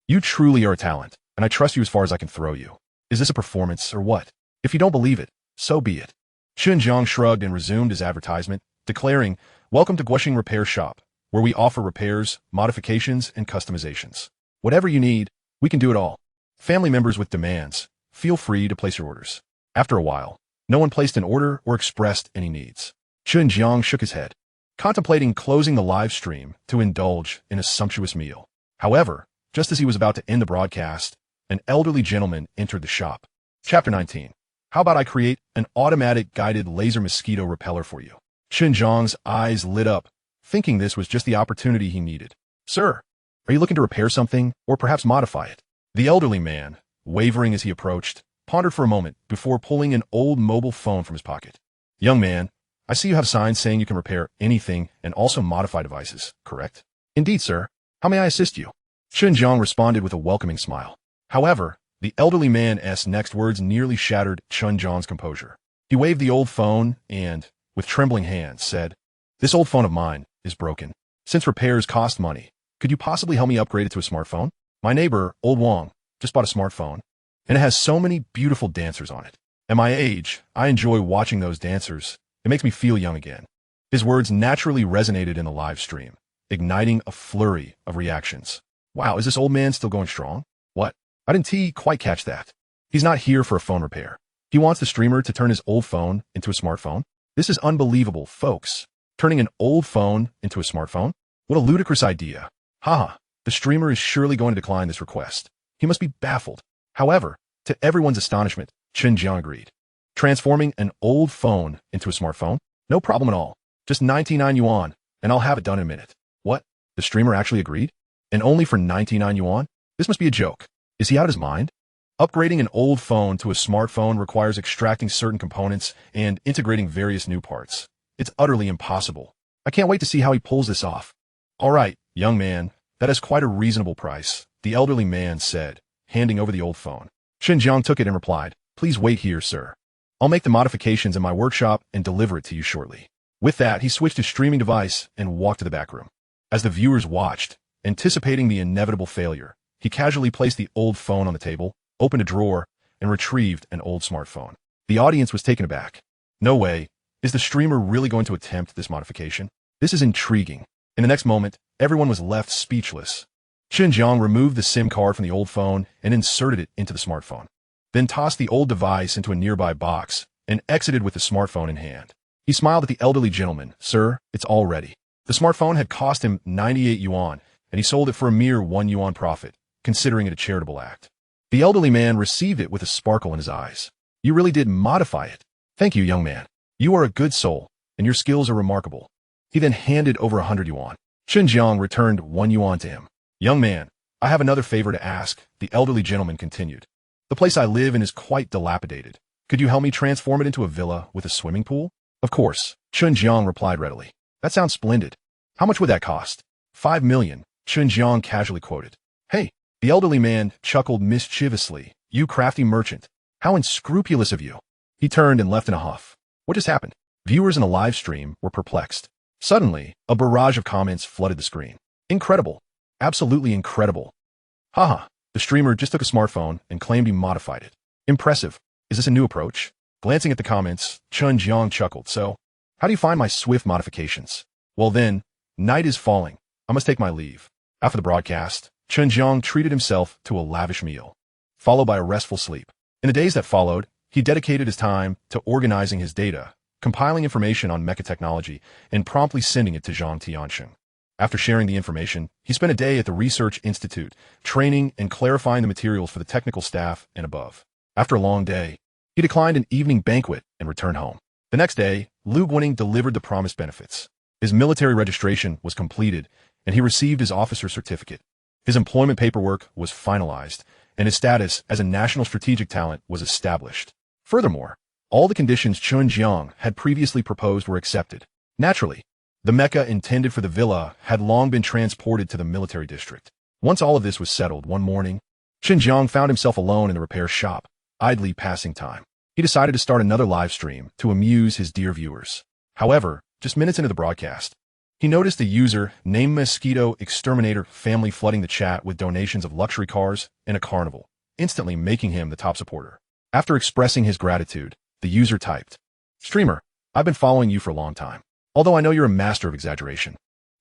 You truly are a talent, and I trust you as far as I can throw you. Is this a performance or what? If you don't believe it, so be it. Chen Jiang shrugged and resumed his advertisement, declaring, "Welcome to Guoxing Repair Shop, where we offer repairs, modifications, and customizations. Whatever you need, we can do it all. Family members with demands, feel free to place your orders." After a while, no one placed an order or expressed any needs. Chen Jiang shook his head, contemplating closing the live stream to indulge in a sumptuous meal. However, just as he was about to end the broadcast, an elderly gentleman entered the shop. Chapter 19. How about I create an automatic guided laser mosquito repeller for you? Chen Jiang's eyes lit up, thinking this was just the opportunity he needed. Sir, are you looking to repair something or perhaps modify it? The elderly man, wavering as he approached, pondered for a moment before pulling an old mobile phone from his pocket. Young man, I see you have signs saying you can repair anything and also modify devices, correct? Indeed, sir. How may I assist you? Chen Jiang responded with a welcoming smile. However, the elderly man's next words nearly shattered Chen Jiang's composure. He waved the old phone and, with trembling hands, said, "This old phone of mine is broken. Since repairs cost money, could you possibly help me upgrade it to a smartphone?" My neighbor, Old Wong, just bought a smartphone, and it has so many beautiful dancers on it. At my age, I enjoy watching those dancers. It makes me feel young again. His words naturally resonated in the live stream, igniting a flurry of reactions. Wow, is this old man still going strong? What? I didn't quite catch that. He's not here for a phone repair. He wants the streamer to turn his old phone into a smartphone? This is unbelievable, folks. Turning an old phone into a smartphone? What a ludicrous idea. Haha, the streamer is surely going to decline this request. He must be baffled. However, to everyone's astonishment, Chen Jiang agreed. Transforming an old phone into a smartphone? No problem at all. Just 99 yuan, and I'll have it done in a minute. What? The streamer actually agreed? And only for 99 yuan? This must be a joke. Is he out of his mind? Upgrading an old phone to a smartphone requires extracting certain components and integrating various new parts. It's utterly impossible. I can't wait to see how he pulls this off. All right, young man, that is quite a reasonable price, the elderly man said, handing over the old phone. Chen Jiang took it and replied, "Please wait here, sir. I'll make the modifications in my workshop and deliver it to you shortly." With that, he switched his streaming device and walked to the back room. As the viewers watched, anticipating the inevitable failure, he casually placed the old phone on the table, opened a drawer, and retrieved an old smartphone. The audience was taken aback. No way. Is the streamer really going to attempt this modification? This is intriguing. In the next moment, everyone was left speechless. Chen Jiang removed the SIM card from the old phone and inserted it into the smartphone. Then tossed the old device into a nearby box and exited with the smartphone in hand. He smiled at the elderly gentleman. "Sir, it's all ready." The smartphone had cost him 98 yuan, and he sold it for a mere 1 yuan profit, considering it a charitable act. The elderly man received it with a sparkle in his eyes. "You really did modify it. Thank you, young man. You are a good soul, and your skills are remarkable." He then handed over 100 yuan. Chen Jiang returned 1 yuan to him. "Young man, I have another favor to ask," the elderly gentleman continued. "The place I live in is quite dilapidated. Could you help me transform it into a villa with a swimming pool?" "Of course," Chen Jiang replied readily. "That sounds splendid. How much would that cost?" 5 million, Chen Jiang casually quoted. "Hey," the elderly man chuckled mischievously. "You crafty merchant. How unscrupulous of you." He turned and left in a huff. What just happened? Viewers in the live stream were perplexed. Suddenly, a barrage of comments flooded the screen. "Incredible. Absolutely incredible. Haha, the streamer just took a smartphone and claimed he modified it. Impressive. Is this a new approach?" Glancing at the comments, Chen Jiang chuckled. "So, how do you find my swift modifications?" "Well then, night is falling. I must take my leave." After the broadcast, Chen Jiang treated himself to a lavish meal, followed by a restful sleep. In the days that followed, he dedicated his time to organizing his data, compiling information on mecha technology, and promptly sending it to Zhang Tianxing. After sharing the information, he spent a day at the Research Institute, training and clarifying the materials for the technical staff and above. After a long day, he declined an evening banquet and returned home. The next day, Lu Guaning delivered the promised benefits. His military registration was completed, and he received his officer certificate. His employment paperwork was finalized, and his status as a national strategic talent was established. Furthermore, all the conditions Chen Jiang had previously proposed were accepted. Naturally, the mecha intended for the villa had long been transported to the military district. Once all of this was settled, one morning, Chen Jiang found himself alone in the repair shop, idly passing time. He decided to start another live stream to amuse his dear viewers. However, just minutes into the broadcast, he noticed a user named Mosquito Exterminator family flooding the chat with donations of luxury cars and a carnival, instantly making him the top supporter. After expressing his gratitude, the user typed, "Streamer, I've been following you for a long time. Although I know you're a master of exaggeration,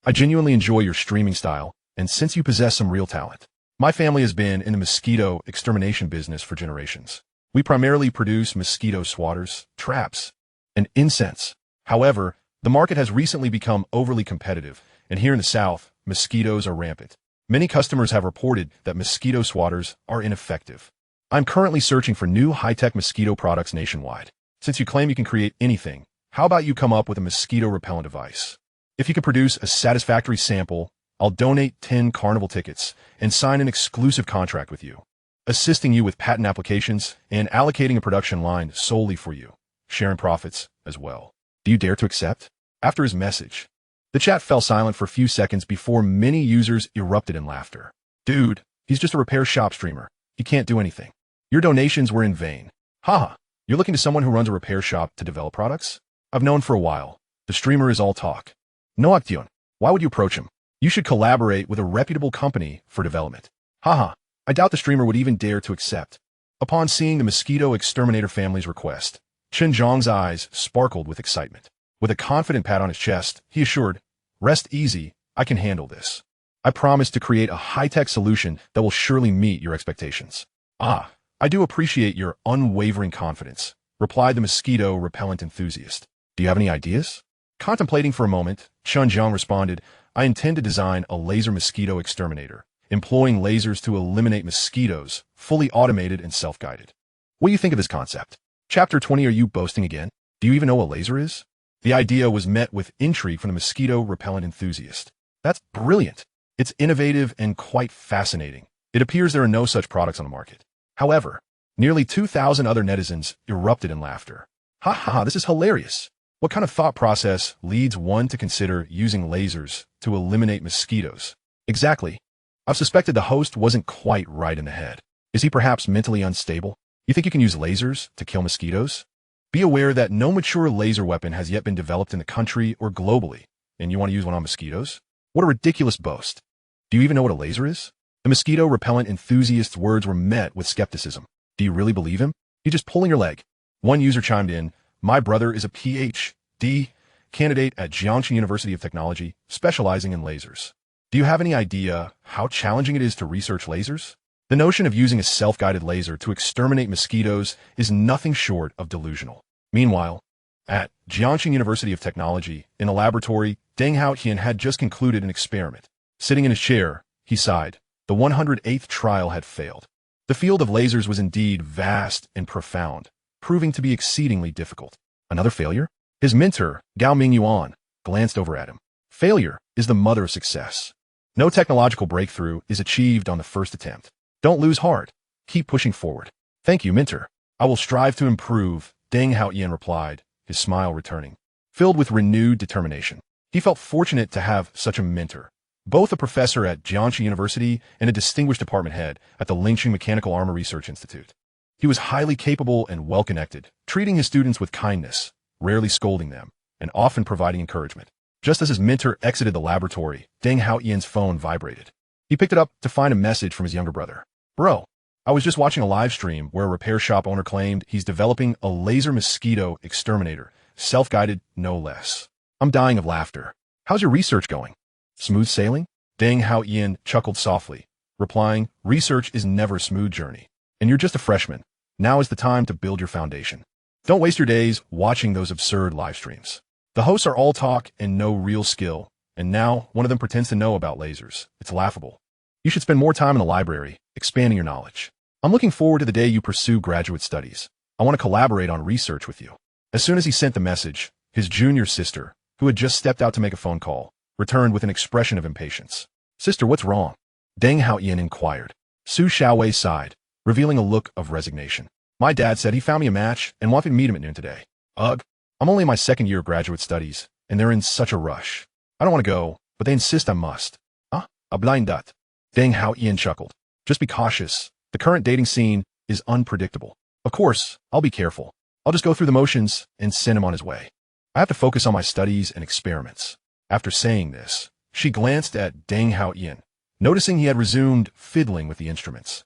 I genuinely enjoy your streaming style, and since you possess some real talent. My family has been in the mosquito extermination business for generations. We primarily produce mosquito swatters, traps, and incense. However, the market has recently become overly competitive, and here in the South, mosquitoes are rampant. Many customers have reported that mosquito swatters are ineffective. I'm currently searching for new high-tech mosquito products nationwide. Since you claim you can create anything, how about you come up with a mosquito repellent device? If you can produce a satisfactory sample, I'll donate 10 carnival tickets and sign an exclusive contract with you, assisting you with patent applications and allocating a production line solely for you, sharing profits as well. Do you dare to accept?" After his message, the chat fell silent for a few seconds before many users erupted in laughter. "Dude, he's just a repair shop streamer. He can't do anything. Your donations were in vain. Haha, you're looking to someone who runs a repair shop to develop products? I've known for a while. The streamer is all talk. No action. Why would you approach him? You should collaborate with a reputable company for development. Haha, I doubt the streamer would even dare to accept. Upon seeing the mosquito exterminator family's request, Chen Jiang's eyes sparkled with excitement. With a confident pat on his chest, he assured, "Rest easy, I can handle this. I promise to create a high-tech solution that will surely meet your expectations." "Ah, I do appreciate your unwavering confidence," replied the mosquito repellent enthusiast. "Do you have any ideas?" Contemplating for a moment, Chen Jiang responded, "I intend to design a laser mosquito exterminator, employing lasers to eliminate mosquitoes, fully automated and self-guided. What do you think of this concept?" Chapter 20. Are you boasting again? Do you even know what a laser is? The idea was met with intrigue from the mosquito repellent enthusiast. "That's brilliant. It's innovative and quite fascinating. It appears there are no such products on the market." However, nearly 2,000 other netizens erupted in laughter. "Ha ha ha, this is hilarious. What kind of thought process leads one to consider using lasers to eliminate mosquitoes?" "Exactly. I've suspected the host wasn't quite right in the head. Is he perhaps mentally unstable? You think you can use lasers to kill mosquitoes? Be aware that no mature laser weapon has yet been developed in the country or globally, and you want to use one on mosquitoes? What a ridiculous boast. Do you even know what a laser is?" The mosquito repellent enthusiast's words were met with skepticism. "Do you really believe him? He's just pulling your leg." One user chimed in, "My brother is a Ph.D. candidate at Jiangxi University of Technology, specializing in lasers. Do you have any idea how challenging it is to research lasers? The notion of using a self-guided laser to exterminate mosquitoes is nothing short of delusional." Meanwhile, at Jiangxi University of Technology, in a laboratory, Deng Haotian had just concluded an experiment. Sitting in his chair, he sighed. The 108th trial had failed. The field of lasers was indeed vast and profound, proving to be exceedingly difficult. Another failure? His mentor, Gao Mingyuan, glanced over at him. Failure is the mother of success. No technological breakthrough is achieved on the first attempt. Don't lose heart. Keep pushing forward. "Thank you, mentor. I will strive to improve," Deng Haotian replied, his smile returning. Filled with renewed determination, he felt fortunate to have such a mentor, both a professor at Jiangxi University and a distinguished department head at the Lingqing Mechanical Armor Research Institute. He was highly capable and well-connected, treating his students with kindness, rarely scolding them, and often providing encouragement. Just as his mentor exited the laboratory, Deng Haotian's phone vibrated. He picked it up to find a message from his younger brother. "Bro, I was just watching a live stream where a repair shop owner claimed he's developing a laser mosquito exterminator, self-guided no less. I'm dying of laughter. How's your research going?" "Smooth sailing?" Deng Haotian chuckled softly, replying, "Research is never a smooth journey. And you're just a freshman. Now is the time to build your foundation. Don't waste your days watching those absurd live streams. The hosts are all talk and no real skill, and now one of them pretends to know about lasers. It's laughable. You should spend more time in the library, expanding your knowledge. I'm looking forward to the day you pursue graduate studies. I want to collaborate on research with you." As soon as he sent the message, his junior sister, who had just stepped out to make a phone call, returned with an expression of impatience. "Sister, what's wrong?" Deng Haotian inquired. Su Xiaowei sighed, revealing a look of resignation. "My dad said he found me a match and wanted me to meet him at noon today. Ugh, I'm only in my second year of graduate studies, and they're in such a rush. I don't want to go, but they insist I must." "Ah, a blind dot." Deng Haotian chuckled. "Just be cautious. The current dating scene is unpredictable. Of course, I'll be careful. I'll just go through the motions and send him on his way. I have to focus on my studies and experiments." After saying this, she glanced at Deng Haotian, noticing he had resumed fiddling with the instruments,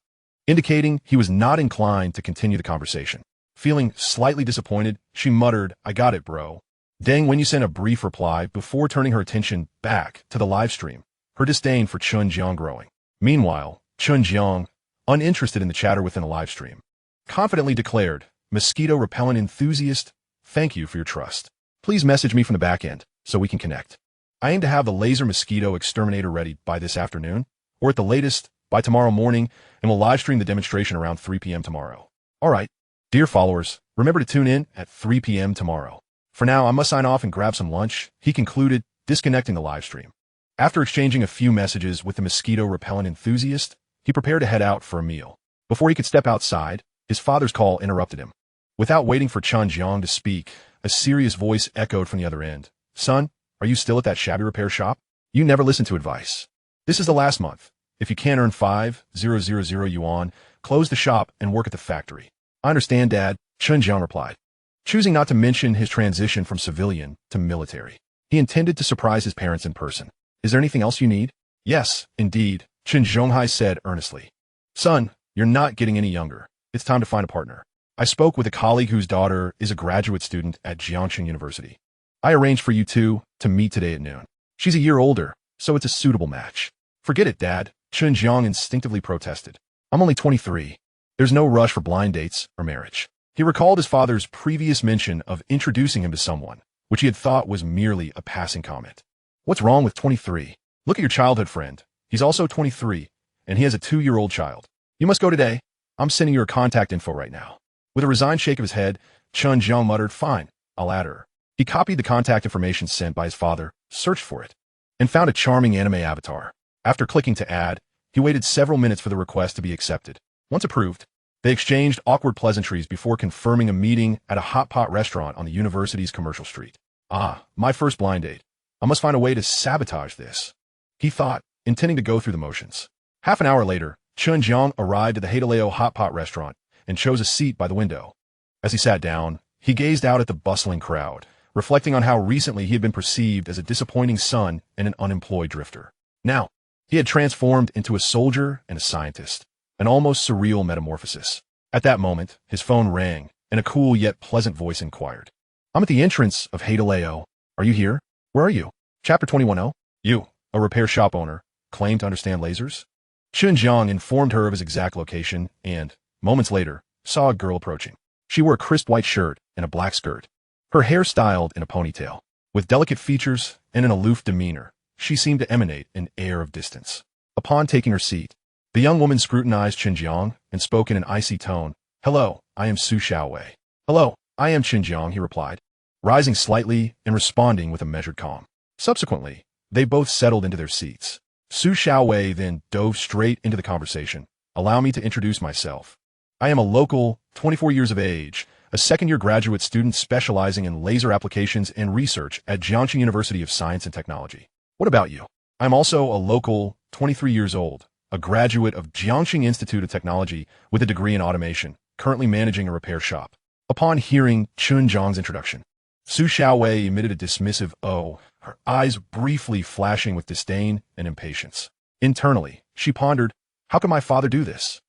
indicating he was not inclined to continue the conversation. Feeling slightly disappointed, she muttered, "I got it, bro." Deng Wenyu sent a brief reply before turning her attention back to the live stream, her disdain for Chen Jiang growing. Meanwhile, Chen Jiang, uninterested in the chatter within the live stream, confidently declared, "Mosquito repellent enthusiast, thank you for your trust. Please message me from the back end so we can connect. I aim to have the laser mosquito exterminator ready by this afternoon, or at the latest, by tomorrow morning, and we'll live stream the demonstration around 3 p.m. tomorrow. All right. Dear followers, remember to tune in at 3 p.m. tomorrow. For now, I must sign off and grab some lunch," he concluded, disconnecting the live stream. After exchanging a few messages with the mosquito repellent enthusiast, he prepared to head out for a meal. Before he could step outside, his father's call interrupted him. Without waiting for Chen Jiang to speak, a serious voice echoed from the other end. "Son, are you still at that shabby repair shop? You never listen to advice. This is the last month. If you can't earn 5,000 yuan, close the shop and work at the factory." "I understand, Dad," Chen Jiang replied, choosing not to mention his transition from civilian to military. He intended to surprise his parents in person. "Is there anything else you need?" "Yes, indeed. Chen Jiang said earnestly. Son, you're not getting any younger. It's time to find a partner. I spoke with a colleague whose daughter is a graduate student at Jiangxing University. I arranged for you two to meet today at noon. She's a year older, so it's a suitable match. Forget it, Dad, Chen Jiang instinctively protested. I'm only 23. There's no rush for blind dates or marriage. He recalled his father's previous mention of introducing him to someone, which he had thought was merely a passing comment. What's wrong with 23? Look at your childhood friend. He's also 23, and he has a 2-year-old child. You must go today. I'm sending your contact info right now. With a resigned shake of his head, Chen Jiang muttered, Fine, I'll add her. He copied the contact information sent by his father, searched for it, and found a charming anime avatar. After clicking to add, he waited several minutes for the request to be accepted. Once approved, they exchanged awkward pleasantries before confirming a meeting at a hot pot restaurant on the university's commercial street. Ah, my first blind date. I must find a way to sabotage this, he thought, intending to go through the motions. Half an hour later, Chen Jiang arrived at the Heideleo hot pot restaurant and chose a seat by the window. As he sat down, he gazed out at the bustling crowd, reflecting on how recently he had been perceived as a disappointing son and an unemployed drifter. Now, he had transformed into a soldier and a scientist, an almost surreal metamorphosis. At that moment, his phone rang, and a cool yet pleasant voice inquired. I'm at the entrance of Heideleo. Are you here? Where are you? Chapter 21. You, a repair shop owner, claim to understand lasers? Chen Jiang informed her of his exact location and, moments later, saw a girl approaching. She wore a crisp white shirt and a black skirt, her hair styled in a ponytail. With delicate features and an aloof demeanor, she seemed to emanate an air of distance. Upon taking her seat, the young woman scrutinized Chen Jiang and spoke in an icy tone. Hello, I am Su Xiaowei. Hello, I am Chen Jiang, he replied, rising slightly and responding with a measured calm. Subsequently, they both settled into their seats. Su Xiaowei then dove straight into the conversation. Allow me to introduce myself. I am a local, 24 years of age, a second-year graduate student specializing in laser applications and research at Jiangxing University of Science and Technology. What about you? I'm also a local, 23 years old, a graduate of Jiangxing Institute of Technology with a degree in automation, currently managing a repair shop. Upon hearing Chen Jiang's introduction, Su Xiaowei emitted a dismissive "oh," her eyes briefly flashing with disdain and impatience. Internally, she pondered, how can my father do this?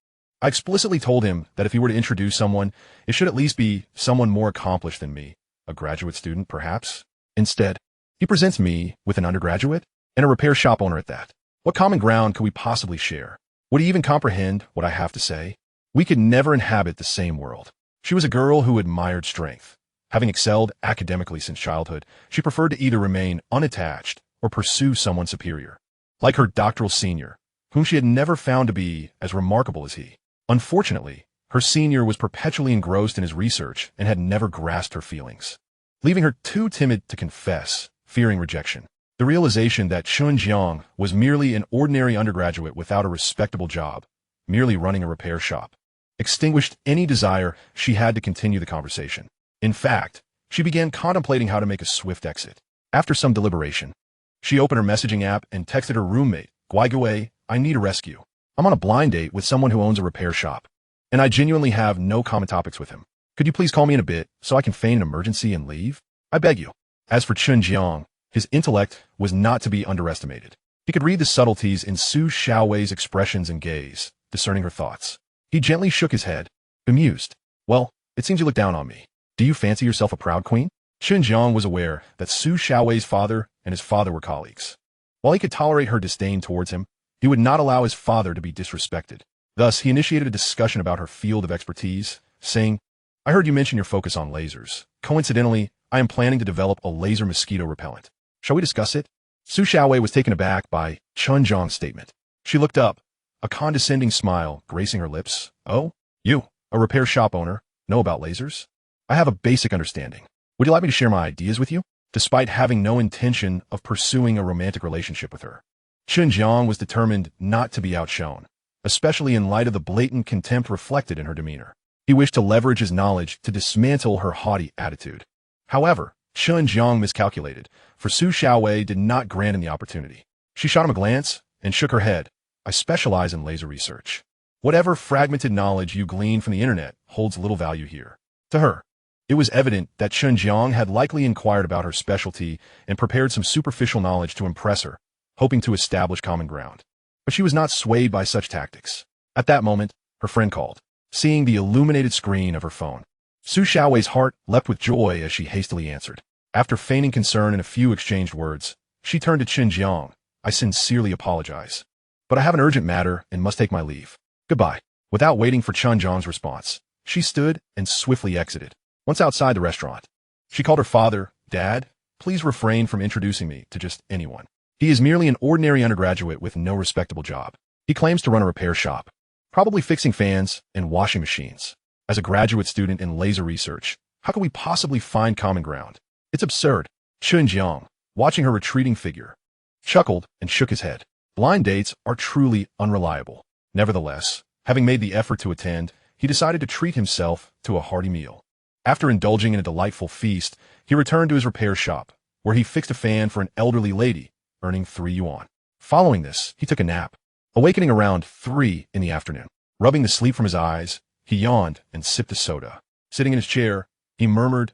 I explicitly told him that if he were to introduce someone, it should at least be someone more accomplished than me, a graduate student, perhaps. Instead, he presents me with an undergraduate and a repair shop owner at that. What common ground could we possibly share? Would he even comprehend what I have to say? We could never inhabit the same world. She was a girl who admired strength. Having excelled academically since childhood, she preferred to either remain unattached or pursue someone superior, like her doctoral senior, whom she had never found to be as remarkable as he. Unfortunately, her senior was perpetually engrossed in his research and had never grasped her feelings, leaving her too timid to confess, fearing rejection. The realization that Chen Jiang was merely an ordinary undergraduate without a respectable job, merely running a repair shop, extinguished any desire she had to continue the conversation. In fact, she began contemplating how to make a swift exit. After some deliberation, she opened her messaging app and texted her roommate, Guai, I need a rescue. I'm on a blind date with someone who owns a repair shop, and I genuinely have no common topics with him. Could you please call me in a bit so I can feign an emergency and leave? I beg you. As for Chen Jiang, his intellect was not to be underestimated. He could read the subtleties in Su Xiaowei's expressions and gaze, discerning her thoughts. He gently shook his head, bemused. Well, it seems you look down on me. Do you fancy yourself a proud queen? Chen Jiang was aware that Su Xiaowei's father and his father were colleagues. While he could tolerate her disdain towards him, he would not allow his father to be disrespected. Thus, he initiated a discussion about her field of expertise, saying, I heard you mention your focus on lasers. Coincidentally, I am planning to develop a laser mosquito repellent. Shall we discuss it? Su Xiaowei was taken aback by Chen Jiang's statement. She looked up, a condescending smile gracing her lips. Oh, you, a repair shop owner, know about lasers? I have a basic understanding. Would you like me to share my ideas with you? Despite having no intention of pursuing a romantic relationship with her, Chen Jiang was determined not to be outshone, especially in light of the blatant contempt reflected in her demeanor. He wished to leverage his knowledge to dismantle her haughty attitude. However, Chen Jiang miscalculated, for Su Xiaowei did not grant him the opportunity. She shot him a glance and shook her head. I specialize in laser research. Whatever fragmented knowledge you glean from the internet holds little value here. To her, it was evident that Chen Jiang had likely inquired about her specialty and prepared some superficial knowledge to impress her, hoping to establish common ground. But she was not swayed by such tactics. At that moment, her friend called, seeing the illuminated screen of her phone. Su Xiaowei's heart leapt with joy as she hastily answered. After feigning concern and a few exchanged words, she turned to Chen Jiang. I sincerely apologize. But I have an urgent matter and must take my leave. Goodbye. Without waiting for Chen Jiang's response, she stood and swiftly exited. Once outside the restaurant, she called her father. Dad, please refrain from introducing me to just anyone. He is merely an ordinary undergraduate with no respectable job. He claims to run a repair shop, probably fixing fans and washing machines. As a graduate student in laser research, how can we possibly find common ground? It's absurd. Chen Jiang, watching her retreating figure, chuckled and shook his head. Blind dates are truly unreliable. Nevertheless, having made the effort to attend, he decided to treat himself to a hearty meal. After indulging in a delightful feast, he returned to his repair shop, where he fixed a fan for an elderly lady, earning 3 yuan. Following this, he took a nap, awakening around 3 in the afternoon. Rubbing the sleep from his eyes, he yawned and sipped a soda. Sitting in his chair, he murmured,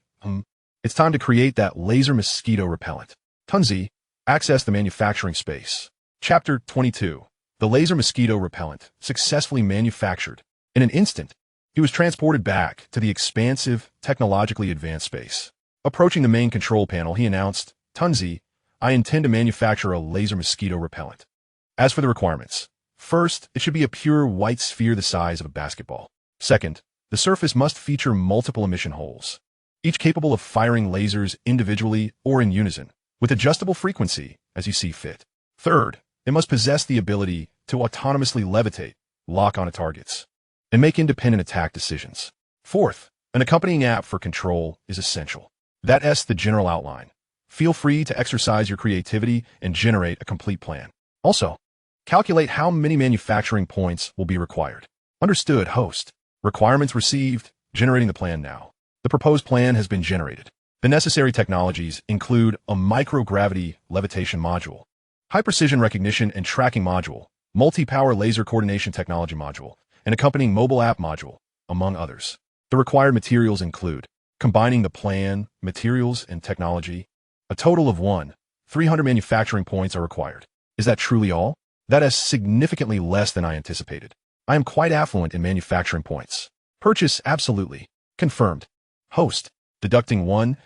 It's time to create that laser mosquito repellent. Tunzi, access the manufacturing space. Chapter 22. The laser mosquito repellent, successfully manufactured. In an instant, he was transported back to the expansive, technologically advanced space. Approaching the main control panel, he announced, Tunzi, I intend to manufacture a laser mosquito repellent. As for the requirements, first, it should be a pure white sphere the size of a basketball. Second, the surface must feature multiple emission holes, each capable of firing lasers individually or in unison, with adjustable frequency as you see fit. Third, it must possess the ability to autonomously levitate, lock onto targets, and make independent attack decisions. Fourth, an accompanying app for control is essential. That's the general outline. Feel free to exercise your creativity and generate a complete plan. Also, calculate how many manufacturing points will be required. Understood, host. Requirements received, generating the plan now. The proposed plan has been generated. The necessary technologies include a microgravity levitation module, high-precision recognition and tracking module, multi-power laser coordination technology module, and accompanying mobile app module, among others. The required materials include, combining the plan, materials, and technology, a total of 300 manufacturing points are required. Is that truly all? That is significantly less than I anticipated. I am quite affluent in manufacturing points. Purchase absolutely. Confirmed. Host. Deducting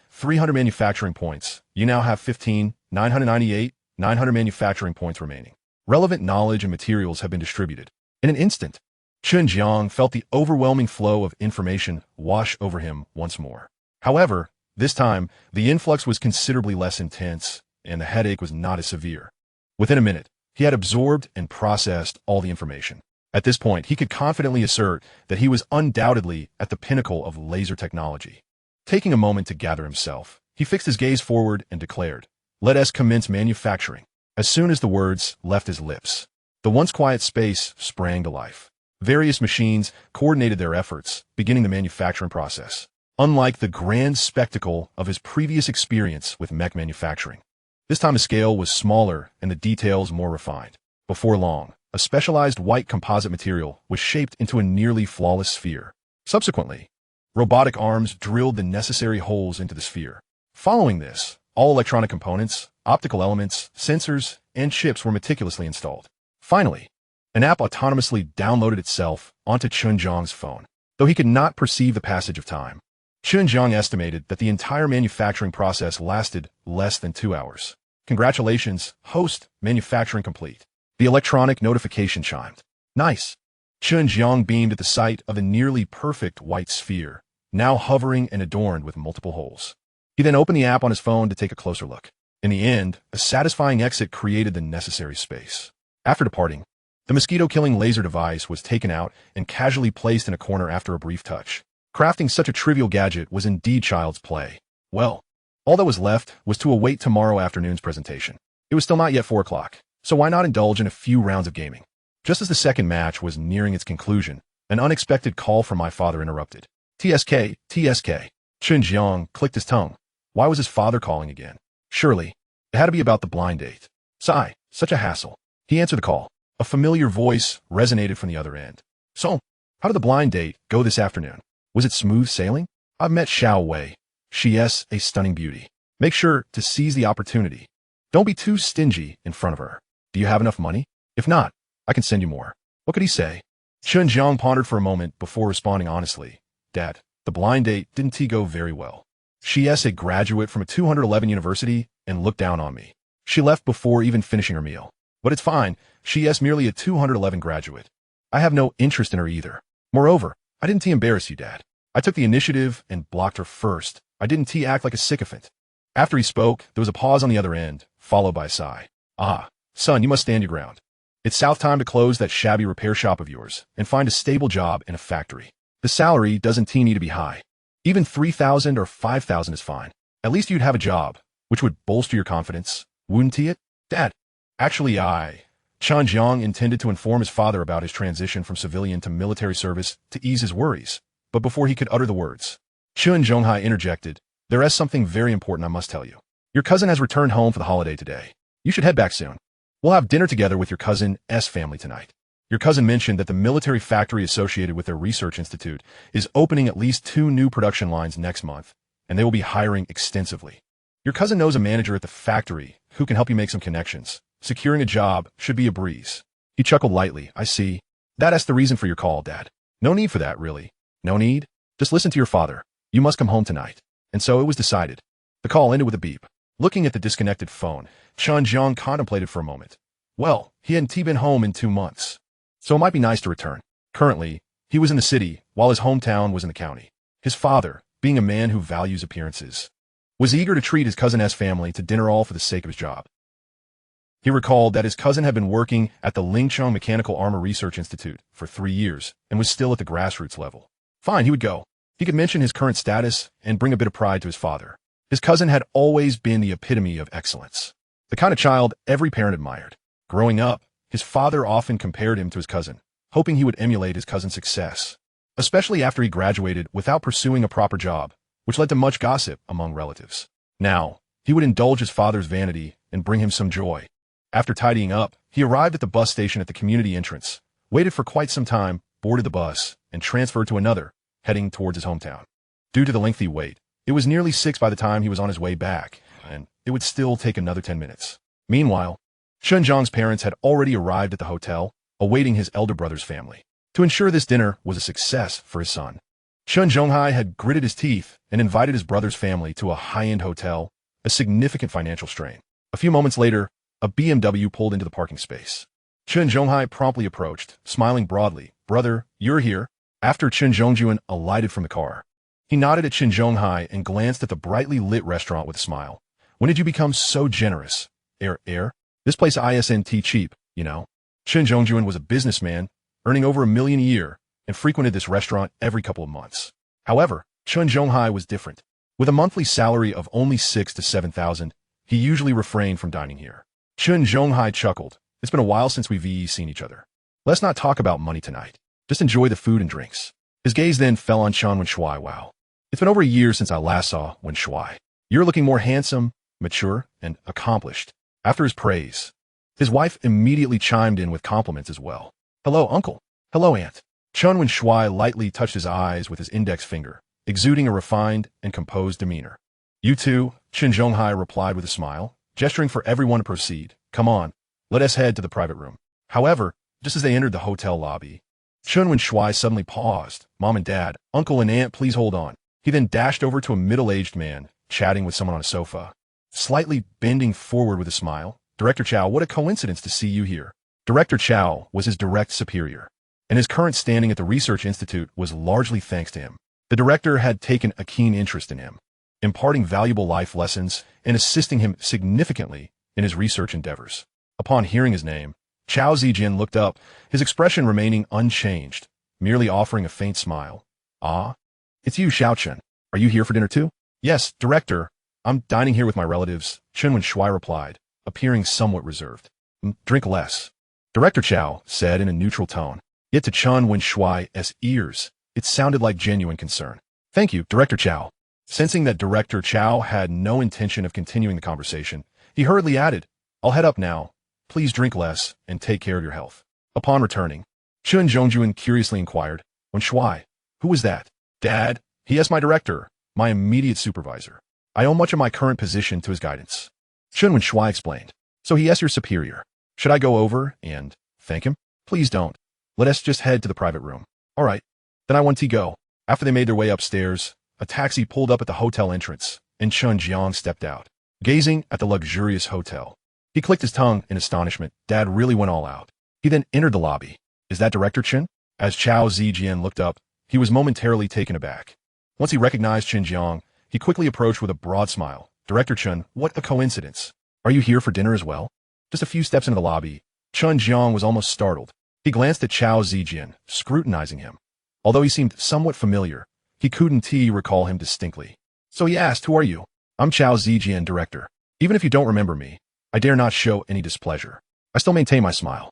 300 manufacturing points. You now have 998 manufacturing points remaining. Relevant knowledge and materials have been distributed. In an instant, Chen Jiang felt the overwhelming flow of information wash over him once more. However, this time, the influx was considerably less intense, and the headache was not as severe. Within a minute, he had absorbed and processed all the information. At this point, he could confidently assert that he was undoubtedly at the pinnacle of laser technology. Taking a moment to gather himself, he fixed his gaze forward and declared, Let us commence manufacturing. As soon as the words left his lips, the once quiet space sprang to life. Various machines coordinated their efforts, beginning the manufacturing process. Unlike the grand spectacle of his previous experience with mech manufacturing, this time the scale was smaller and the details more refined. Before long, a specialized white composite material was shaped into a nearly flawless sphere. Subsequently, robotic arms drilled the necessary holes into the sphere. Following this, all electronic components, optical elements, sensors, and chips were meticulously installed. Finally, an app autonomously downloaded itself onto Chen Jiang's phone. Though he could not perceive the passage of time, Chen Jiang estimated that the entire manufacturing process lasted less than 2 hours. Congratulations, host, manufacturing complete. The electronic notification chimed. Nice. Chen Jiang beamed at the sight of a nearly perfect white sphere, now hovering and adorned with multiple holes. He then opened the app on his phone to take a closer look. In the end, a satisfying exit created the necessary space. After departing, the mosquito-killing laser device was taken out and casually placed in a corner after a brief touch. Crafting such a trivial gadget was indeed child's play. Well, all that was left was to await tomorrow afternoon's presentation. It was still not yet 4 o'clock, so why not indulge in a few rounds of gaming? Just as the second match was nearing its conclusion, an unexpected call from my father interrupted. TSK, TSK. Chen Jiang clicked his tongue. Why was his father calling again? Surely, it had to be about the blind date. Sigh, such a hassle. He answered the call. A familiar voice resonated from the other end. So, how did the blind date go this afternoon? Was it smooth sailing? I've met Xiao Wei. She is a stunning beauty. Make sure to seize the opportunity. Don't be too stingy in front of her. Do you have enough money? If not, I can send you more. What could he say? Chen Jiang pondered for a moment before responding honestly. Dad, the blind date didn't go very well. She's a graduate from a 211 university and looked down on me. She left before even finishing her meal. But it's fine. She's merely a 211 graduate. I have no interest in her either. Moreover, I didn't embarrass you, Dad. I took the initiative and blocked her first. I didn't act like a sycophant. After he spoke, there was a pause on the other end, followed by a sigh. Ah, son, you must stand your ground. It's South time to close that shabby repair shop of yours and find a stable job in a factory. The salary doesn't need to be high. Even 3,000 or 5,000 is fine. At least you'd have a job, which would bolster your confidence, wouldn't it, Dad? Actually, Chen Jiang intended to inform his father about his transition from civilian to military service to ease his worries, but before he could utter the words, Chen Zhonghai interjected, there is something very important I must tell you. Your cousin has returned home for the holiday today. You should head back soon. We'll have dinner together with your cousin's family tonight. Your cousin mentioned that the military factory associated with their research institute is opening at least 2 new production lines next month, and they will be hiring extensively. Your cousin knows a manager at the factory who can help you make some connections. Securing a job should be a breeze. He chuckled lightly. I see. That's the reason for your call, Dad. No need for that, really. No need? Just listen to your father. You must come home tonight. And so it was decided. The call ended with a beep. Looking at the disconnected phone, Chen Jiang contemplated for a moment. Well, he hadn't been home in 2 months. So it might be nice to return. Currently, he was in the city, while his hometown was in the county. His father, being a man who values appearances, was eager to treat his cousin's family to dinner all for the sake of his job. He recalled that his cousin had been working at the Lincheng Mechanical Armor Research Institute for 3 years and was still at the grassroots level. Fine, he would go. He could mention his current status and bring a bit of pride to his father. His cousin had always been the epitome of excellence, the kind of child every parent admired. Growing up, his father often compared him to his cousin, hoping he would emulate his cousin's success, especially after he graduated without pursuing a proper job, which led to much gossip among relatives. Now, he would indulge his father's vanity and bring him some joy. After tidying up, he arrived at the bus station at the community entrance, waited for quite some time, boarded the bus, and transferred to another, heading towards his hometown. Due to the lengthy wait, it was nearly 6 by the time he was on his way back, and it would still take another 10 minutes. Meanwhile, Chen Jiang's parents had already arrived at the hotel, awaiting his elder brother's family. To ensure this dinner was a success for his son, Chen Zhonghai had gritted his teeth and invited his brother's family to a high-end hotel, a significant financial strain. A few moments later, a BMW pulled into the parking space. Chen Zhonghai promptly approached, smiling broadly. Brother, you're here. After Chen Zhongjuan alighted from the car, he nodded at Chen Zhonghai and glanced at the brightly lit restaurant with a smile. When did you become so generous? This place isn't cheap, you know. Chen Zhongjuan was a businessman, earning over $1 million a year, and frequented this restaurant every couple of months. However, Chen Zhonghai was different. With a monthly salary of only 6,000 to 7,000, he usually refrained from dining here. Chen Zhonghai chuckled. It's been a while since we've seen each other. Let's not talk about money tonight. Just enjoy the food and drinks. His gaze then fell on Chen Shuai. Wow. It's been over a year since I last saw Wen Shuai. You're looking more handsome, mature, and accomplished. After his praise, his wife immediately chimed in with compliments as well. Hello, uncle. Hello, aunt. Chen Shuai lightly touched his eyes with his index finger, exuding a refined and composed demeanor. You too, Chen Zhonghai replied with a smile, gesturing for everyone to proceed. Come on, let us head to the private room. However, just as they entered the hotel lobby, Chen Shuai suddenly paused. Mom and Dad, uncle and aunt, please hold on. He then dashed over to a middle-aged man, chatting with someone on a sofa. Slightly bending forward with a smile, Director Chow, what a coincidence to see you here. Director Chow was his direct superior, and his current standing at the Research Institute was largely thanks to him. The director had taken a keen interest in him, imparting valuable life lessons and assisting him significantly in his research endeavors. Upon hearing his name, Chao Zijin looked up, his expression remaining unchanged, merely offering a faint smile. Ah, it's you, Xiaochen. Are you here for dinner too? Yes, Director. I'm dining here with my relatives, Chen Shuai replied, appearing somewhat reserved. Drink less. Director Chow said in a neutral tone. Yet to Chen Shuai's ears, it sounded like genuine concern. Thank you, Director Chow. Sensing that Director Chow had no intention of continuing the conversation, he hurriedly added, I'll head up now. Please drink less and take care of your health. Upon returning, Chen Zhongjuan curiously inquired, Wen Shuai, who was that? Dad, he is my director, my immediate supervisor. I owe much of my current position to his guidance. Chen Shuai explained. So he is your superior. Should I go over and thank him? Please don't. Let us just head to the private room. All right. Then I want to go. After they made their way upstairs, a taxi pulled up at the hotel entrance, and Chen Jiang stepped out, gazing at the luxurious hotel. He clicked his tongue in astonishment. Dad really went all out. He then entered the lobby. Is that Director Chen? As Chao Zijian looked up, he was momentarily taken aback. Once he recognized Chen Jiang, he quickly approached with a broad smile. Director Chen, what a coincidence. Are you here for dinner as well? Just a few steps into the lobby, Chen Jiang was almost startled. He glanced at Chao Zijian, scrutinizing him. Although he seemed somewhat familiar, he couldn't recall him distinctly. So he asked, who are you? I'm Chao Zijian, Director. Even if you don't remember me, I dare not show any displeasure. I still maintain my smile.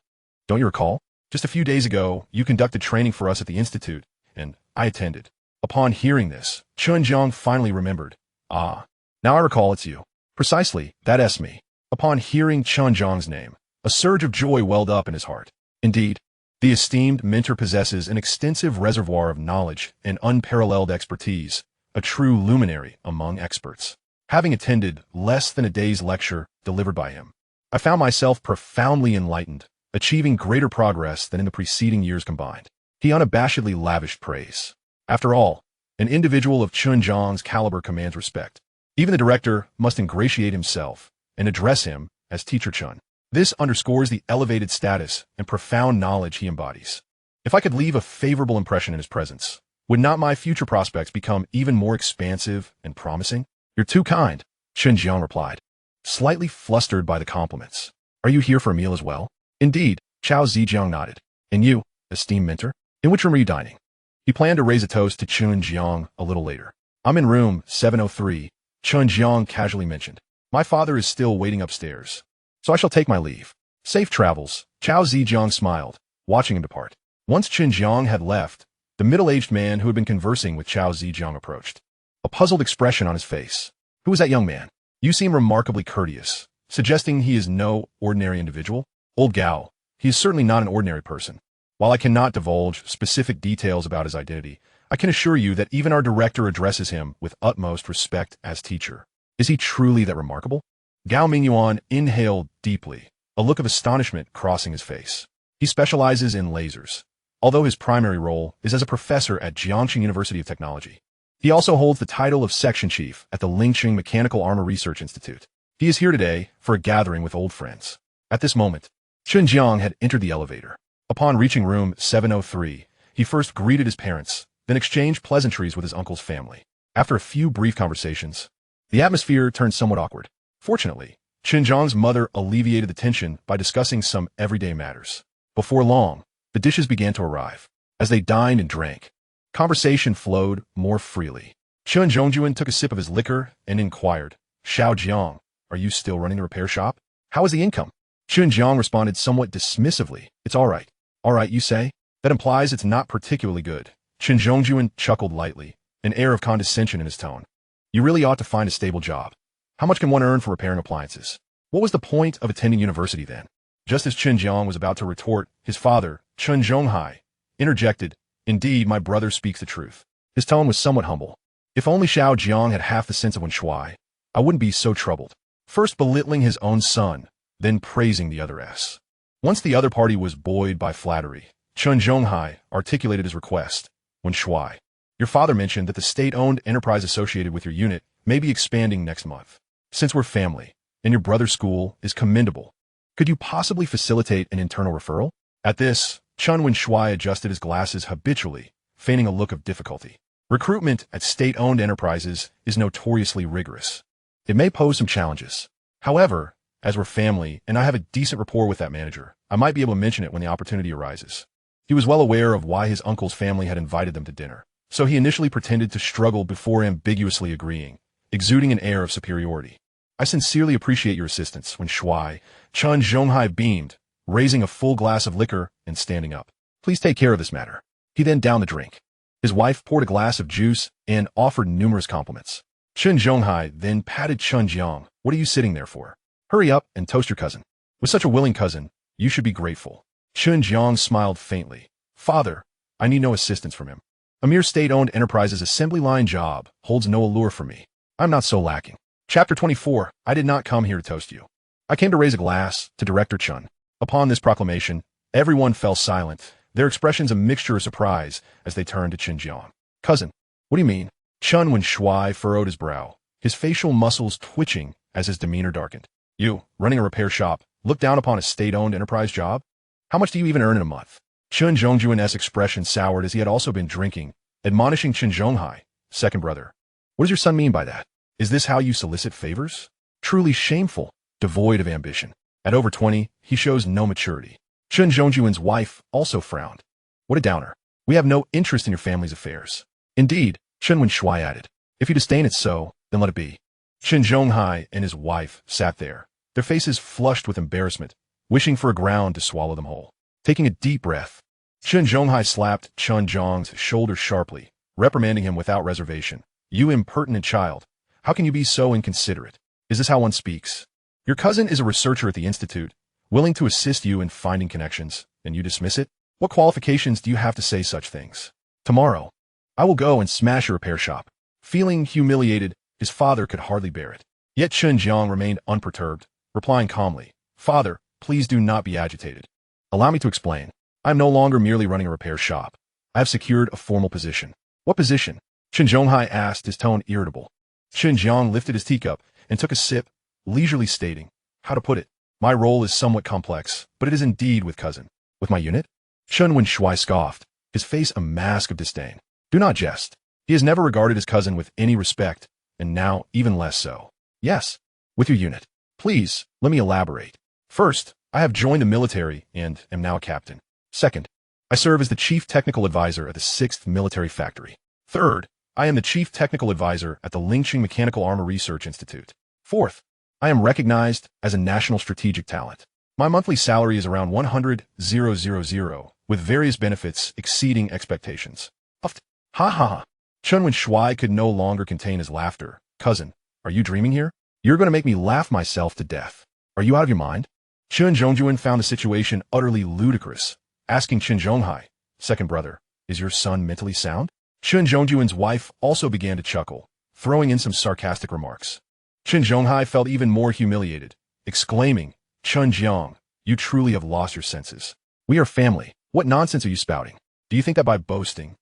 Don't you recall? Just a few days ago, you conducted training for us at the Institute, and I attended. Upon hearing this, Chen Jiang finally remembered. Ah, now I recall it's you. Precisely, that's me. Upon hearing Chen Jiang's name, a surge of joy welled up in his heart. Indeed, the esteemed mentor possesses an extensive reservoir of knowledge and unparalleled expertise, a true luminary among experts. Having attended less than a day's lecture delivered by him, I found myself profoundly enlightened, achieving greater progress than in the preceding years combined. He unabashedly lavished praise. After all, an individual of Chen Jiang's caliber commands respect. Even the director must ingratiate himself and address him as Teacher Chen. This underscores the elevated status and profound knowledge he embodies. If I could leave a favorable impression in his presence, would not my future prospects become even more expansive and promising? You're too kind, Chen Jiang replied, slightly flustered by the compliments. Are you here for a meal as well? Indeed, Chao Zijiang nodded. And you, esteemed mentor? In which room are you dining? He planned to raise a toast to Chen Jiang a little later. I'm in room 703, Chen Jiang casually mentioned. My father is still waiting upstairs, so I shall take my leave. Safe travels, Chao Zijiang smiled, watching him depart. Once Chen Jiang had left, the middle-aged man who had been conversing with Chao Zijiang approached, a puzzled expression on his face. Who is that young man? You seem remarkably courteous, suggesting he is no ordinary individual. Old Gao, he is certainly not an ordinary person. While I cannot divulge specific details about his identity, I can assure you that even our director addresses him with utmost respect as teacher. Is he truly that remarkable? Gao Mingyuan inhaled deeply, a look of astonishment crossing his face. He specializes in lasers, although his primary role is as a professor at Jiangxing University of Technology. He also holds the title of section chief at the Lingqing Mechanical Armor Research Institute. He is here today for a gathering with old friends. At this moment, Chen Jiang had entered the elevator. Upon reaching room 703, he first greeted his parents, then exchanged pleasantries with his uncle's family. After a few brief conversations, the atmosphere turned somewhat awkward. Fortunately, Chen Jiang's mother alleviated the tension by discussing some everyday matters. Before long, the dishes began to arrive. As they dined and drank, conversation flowed more freely. Chen Zhongjuan took a sip of his liquor and inquired, Xiao Jiang, are you still running the repair shop? How is the income? Chen Jiang responded somewhat dismissively. It's all right. All right, you say? That implies it's not particularly good. Chen Zhongjuan chuckled lightly, an air of condescension in his tone. You really ought to find a stable job. How much can one earn for repairing appliances? What was the point of attending university then? Just as Chen Jiang was about to retort, his father, Chen Zhonghai, interjected, Indeed, my brother speaks the truth. His tone was somewhat humble. If only Xiao Jiang had half the sense of Wen Shuai, I wouldn't be so troubled. First belittling his own son, then praising the other S. Once the other party was buoyed by flattery, Chen Zhonghai articulated his request. Wen Shuai, your father mentioned that the state-owned enterprise associated with your unit may be expanding next month. Since we're family, and your brother's school is commendable, could you possibly facilitate an internal referral? At this, Chen Wen Shuai adjusted his glasses habitually, feigning a look of difficulty. Recruitment at state-owned enterprises is notoriously rigorous. It may pose some challenges. However, as we're family and I have a decent rapport with that manager, I might be able to mention it when the opportunity arises. He was well aware of why his uncle's family had invited them to dinner, so he initially pretended to struggle before ambiguously agreeing, exuding an air of superiority. I sincerely appreciate your assistance, Wen Shuai. Chen Zhonghai beamed, raising a full glass of liquor and standing up. Please take care of this matter. He then downed the drink. His wife poured a glass of juice and offered numerous compliments. Chen Zhonghai then patted Chen Jiang. What are you sitting there for? Hurry up and toast your cousin. With such a willing cousin, you should be grateful. Chen Jiang smiled faintly. Father, I need no assistance from him. A mere state-owned enterprise's assembly line job holds no allure for me. I'm not so lacking. Chapter 24. I did not come here to toast you. I came to raise a glass to Director Chen. Upon this proclamation, Everyone fell silent, their expressions a mixture of surprise as they turned to Chen Jiang. Cousin, what do you mean? Chen Shuai furrowed his brow, his facial muscles twitching as his demeanor darkened. You, running a repair shop, look down upon a state-owned enterprise job? How much do you even earn in a month? Chen Zhongjuan's expression soured as he had also been drinking, admonishing Chen Zhonghai, second brother. What does your son mean by that? Is this how you solicit favors? Truly shameful, devoid of ambition. At over 20, he shows no maturity. Chen Zhongjuan's wife also frowned. What a downer. We have no interest in your family's affairs. Indeed, Chen Shuai added. If you disdain it so, then let it be. Chen Zhonghai and his wife sat there, their faces flushed with embarrassment, wishing for a ground to swallow them whole. Taking a deep breath, Chen Zhonghai slapped Chen Jiang's shoulder sharply, reprimanding him without reservation. You impertinent child, how can you be so inconsiderate? Is this how one speaks? Your cousin is a researcher at the Institute, willing to assist you in finding connections, and you dismiss it? What qualifications do you have to say such things? Tomorrow, I will go and smash a repair shop. Feeling humiliated, his father could hardly bear it. Yet Chen Jiang remained unperturbed, replying calmly, Father, please do not be agitated. Allow me to explain. I am no longer merely running a repair shop. I have secured a formal position. What position? Chen Zhonghai asked, his tone irritable. Chen Jiang lifted his teacup and took a sip, leisurely stating, how to put it, my role is somewhat complex, but it is indeed with cousin. With my unit? Chen Shuai scoffed, his face a mask of disdain. Do not jest. He has never regarded his cousin with any respect, and now even less so. Yes, with your unit. Please, let me elaborate. First, I have joined the military and am now a captain. Second, I serve as the chief technical advisor at the 6th Military Factory. Third, I am the chief technical advisor at the Lingqing Mechanical Armor Research Institute. Fourth, I am recognized as a national strategic talent. My monthly salary is around 100,000, with various benefits exceeding expectations. Puffed. Ha ha ha. Chen Shuai could no longer contain his laughter. Cousin, are you dreaming here? You're going to make me laugh myself to death. Are you out of your mind? Chen Zhongjuan found the situation utterly ludicrous, asking Chen Zhonghai, second brother, is your son mentally sound? Chen Zhongjuan's wife also began to chuckle, throwing in some sarcastic remarks. Chen Zhonghai felt even more humiliated, exclaiming, Chen Jiang, you truly have lost your senses. We are family. What nonsense are you spouting? Do you think that by boasting,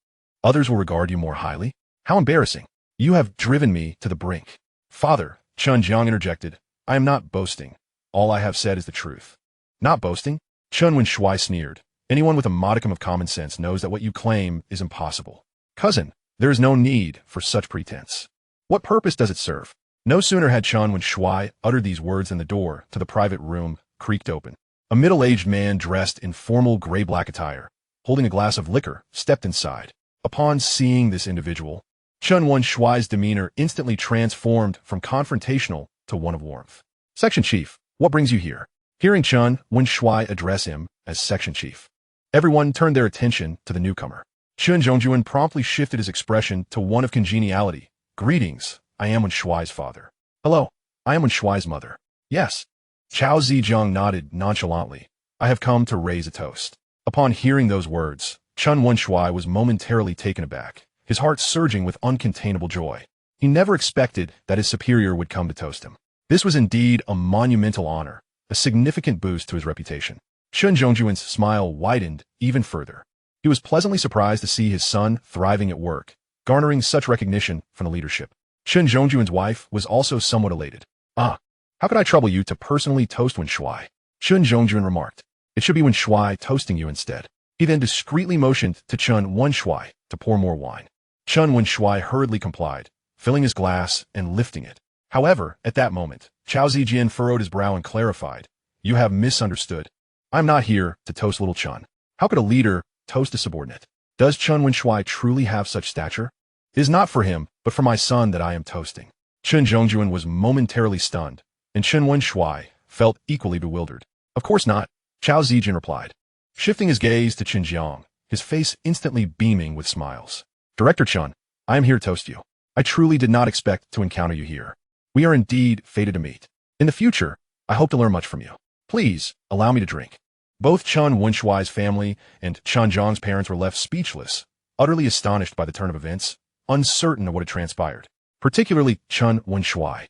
others will regard you more highly? How embarrassing. You have driven me to the brink. Father, Chen Jiang interjected, I am not boasting. All I have said is the truth. Not boasting? Chen Shuai sneered. Anyone with a modicum of common sense knows that what you claim is impossible. Cousin, there is no need for such pretense. What purpose does it serve? No sooner had Chen Shuai uttered these words than the door to the private room creaked open. A middle-aged man dressed in formal gray-black attire, holding a glass of liquor, stepped inside. Upon seeing this individual, Chen Shuai's demeanor instantly transformed from confrontational to one of warmth. Section Chief, what brings you here? Hearing Chen Shuai address him as Section Chief, everyone turned their attention to the newcomer. Chen Zhongjuan promptly shifted his expression to one of congeniality. Greetings, I am Shuai's father. Hello, I am Shuai's mother. Yes. Chao Zijiang nodded nonchalantly. I have come to raise a toast. Upon hearing those words, Chen Shuai was momentarily taken aback, his heart surging with uncontainable joy. He never expected that his superior would come to toast him. This was indeed a monumental honor, a significant boost to his reputation. Chen Zhongjuan's smile widened even further. He was pleasantly surprised to see his son thriving at work, garnering such recognition from the leadership. Chen Zhongjuan's wife was also somewhat elated. Ah, how could I trouble you to personally toast Shuai? Chen Zhongjuan remarked. It should be Shuai toasting you instead. He then discreetly motioned to Chen Shuai to pour more wine. Chen Shuai hurriedly complied, filling his glass and lifting it. However, at that moment, Chao Zijian furrowed his brow and clarified. You have misunderstood. I'm not here to toast little Chen. How could a leader toast a subordinate? Does Chen Shuai truly have such stature? It is not for him, but for my son that I am toasting. Chen Zhongjuan was momentarily stunned, and Chen Shuai felt equally bewildered. Of course not, Chao Zijian replied, shifting his gaze to Chen Jiang, his face instantly beaming with smiles. Director Chen, I am here to toast you. I truly did not expect to encounter you here. We are indeed fated to meet. In the future, I hope to learn much from you. Please, allow me to drink. Both Chen Shuai's family and Chen Jiang's parents were left speechless, utterly astonished by the turn of events, uncertain of what had transpired. Particularly Chen Shuai,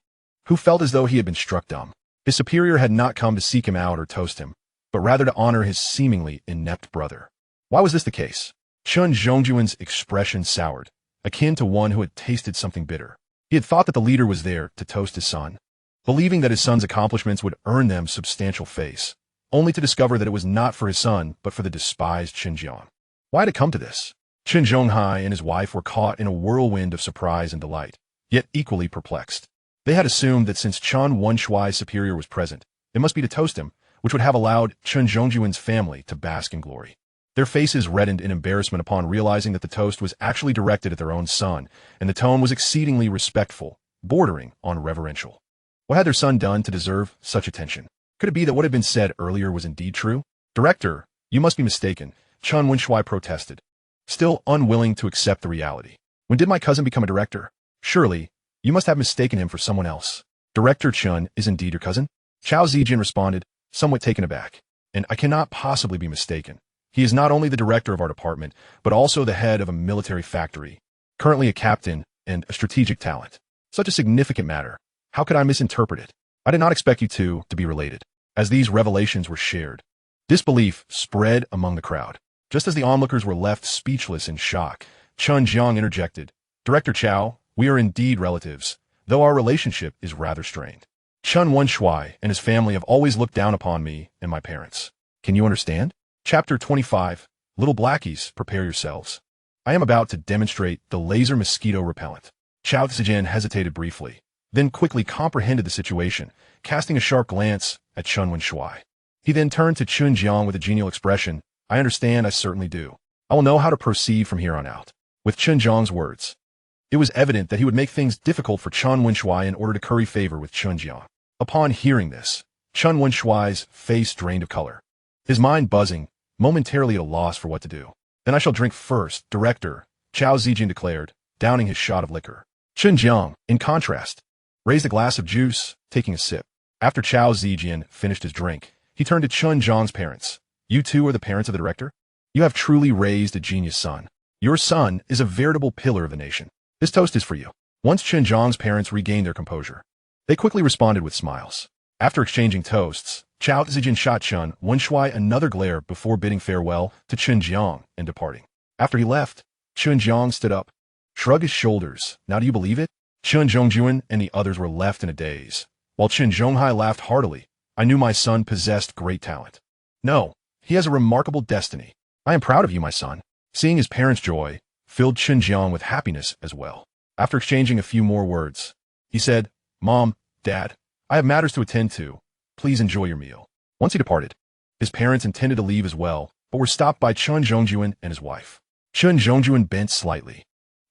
who felt as though he had been struck dumb. His superior had not come to seek him out or toast him, but rather to honor his seemingly inept brother. Why was this the case? Chen Zhongjuan's expression soured, akin to one who had tasted something bitter. He had thought that the leader was there to toast his son, believing that his son's accomplishments would earn them substantial face, only to discover that it was not for his son, but for the despised Chen Jiang. Why had it come to this? Chen Zhonghai and his wife were caught in a whirlwind of surprise and delight, yet equally perplexed. They had assumed that since Chen Wenshuai's superior was present, it must be to toast him, which would have allowed Chen Zhongjuan's family to bask in glory. Their faces reddened in embarrassment upon realizing that the toast was actually directed at their own son, and the tone was exceedingly respectful, bordering on reverential. What had their son done to deserve such attention? Could it be that what had been said earlier was indeed true? Director, you must be mistaken, Chen Wenshuai protested, still unwilling to accept the reality. When did my cousin become a director? Surely, you must have mistaken him for someone else. Director Chen is indeed your cousin? Chao Zijin responded, somewhat taken aback. And I cannot possibly be mistaken. He is not only the director of our department, but also the head of a military factory, currently a captain and a strategic talent. Such a significant matter. How could I misinterpret it? I did not expect you two to be related. As these revelations were shared, disbelief spread among the crowd. Just as the onlookers were left speechless in shock, Chen Jiang interjected, Director Chao, we are indeed relatives, though our relationship is rather strained. Chen Wenshuai and his family have always looked down upon me and my parents. Can you understand? Chapter 25, Little Blackies, prepare yourselves. I am about to demonstrate the laser mosquito repellent. Chao Zijin hesitated briefly, then quickly comprehended the situation, casting a sharp glance at Chen Wenshuai. He then turned to Chen Jiang with a genial expression, I understand, I certainly do. I will know how to proceed from here on out. With Chen Jiang's words, it was evident that he would make things difficult for Chen Wenshuai in order to curry favor with Chen Jiang. Upon hearing this, Chen Wenshuai's face drained of color, his mind buzzing, momentarily at a loss for what to do. Then I shall drink first, Director, Chao Zijin declared, downing his shot of liquor. Chen Jiang, in contrast, raised a glass of juice, taking a sip. After Chao Zijin finished his drink, he turned to Chen Jiang's parents. You two are the parents of the director? You have truly raised a genius son. Your son is a veritable pillar of the nation. This toast is for you. Once Chen Jiang's parents regained their composure, they quickly responded with smiles. After exchanging toasts, Chao Zijin shot Chen Wenshuai another glare before bidding farewell to Chen Jiang and departing. After he left, Chen Jiang stood up, shrugged his shoulders. Now do you believe it? Chen Zhongjuan and the others were left in a daze. While Chen Zhonghai laughed heartily, I knew my son possessed great talent. No, he has a remarkable destiny. I am proud of you, my son. Seeing his parents' joy filled Chen Jiang with happiness as well. After exchanging a few more words, he said, Mom, Dad, I have matters to attend to. Please enjoy your meal. Once he departed, his parents intended to leave as well, but were stopped by Chen Zhongjuan and his wife. Chen Zhongjuan bent slightly,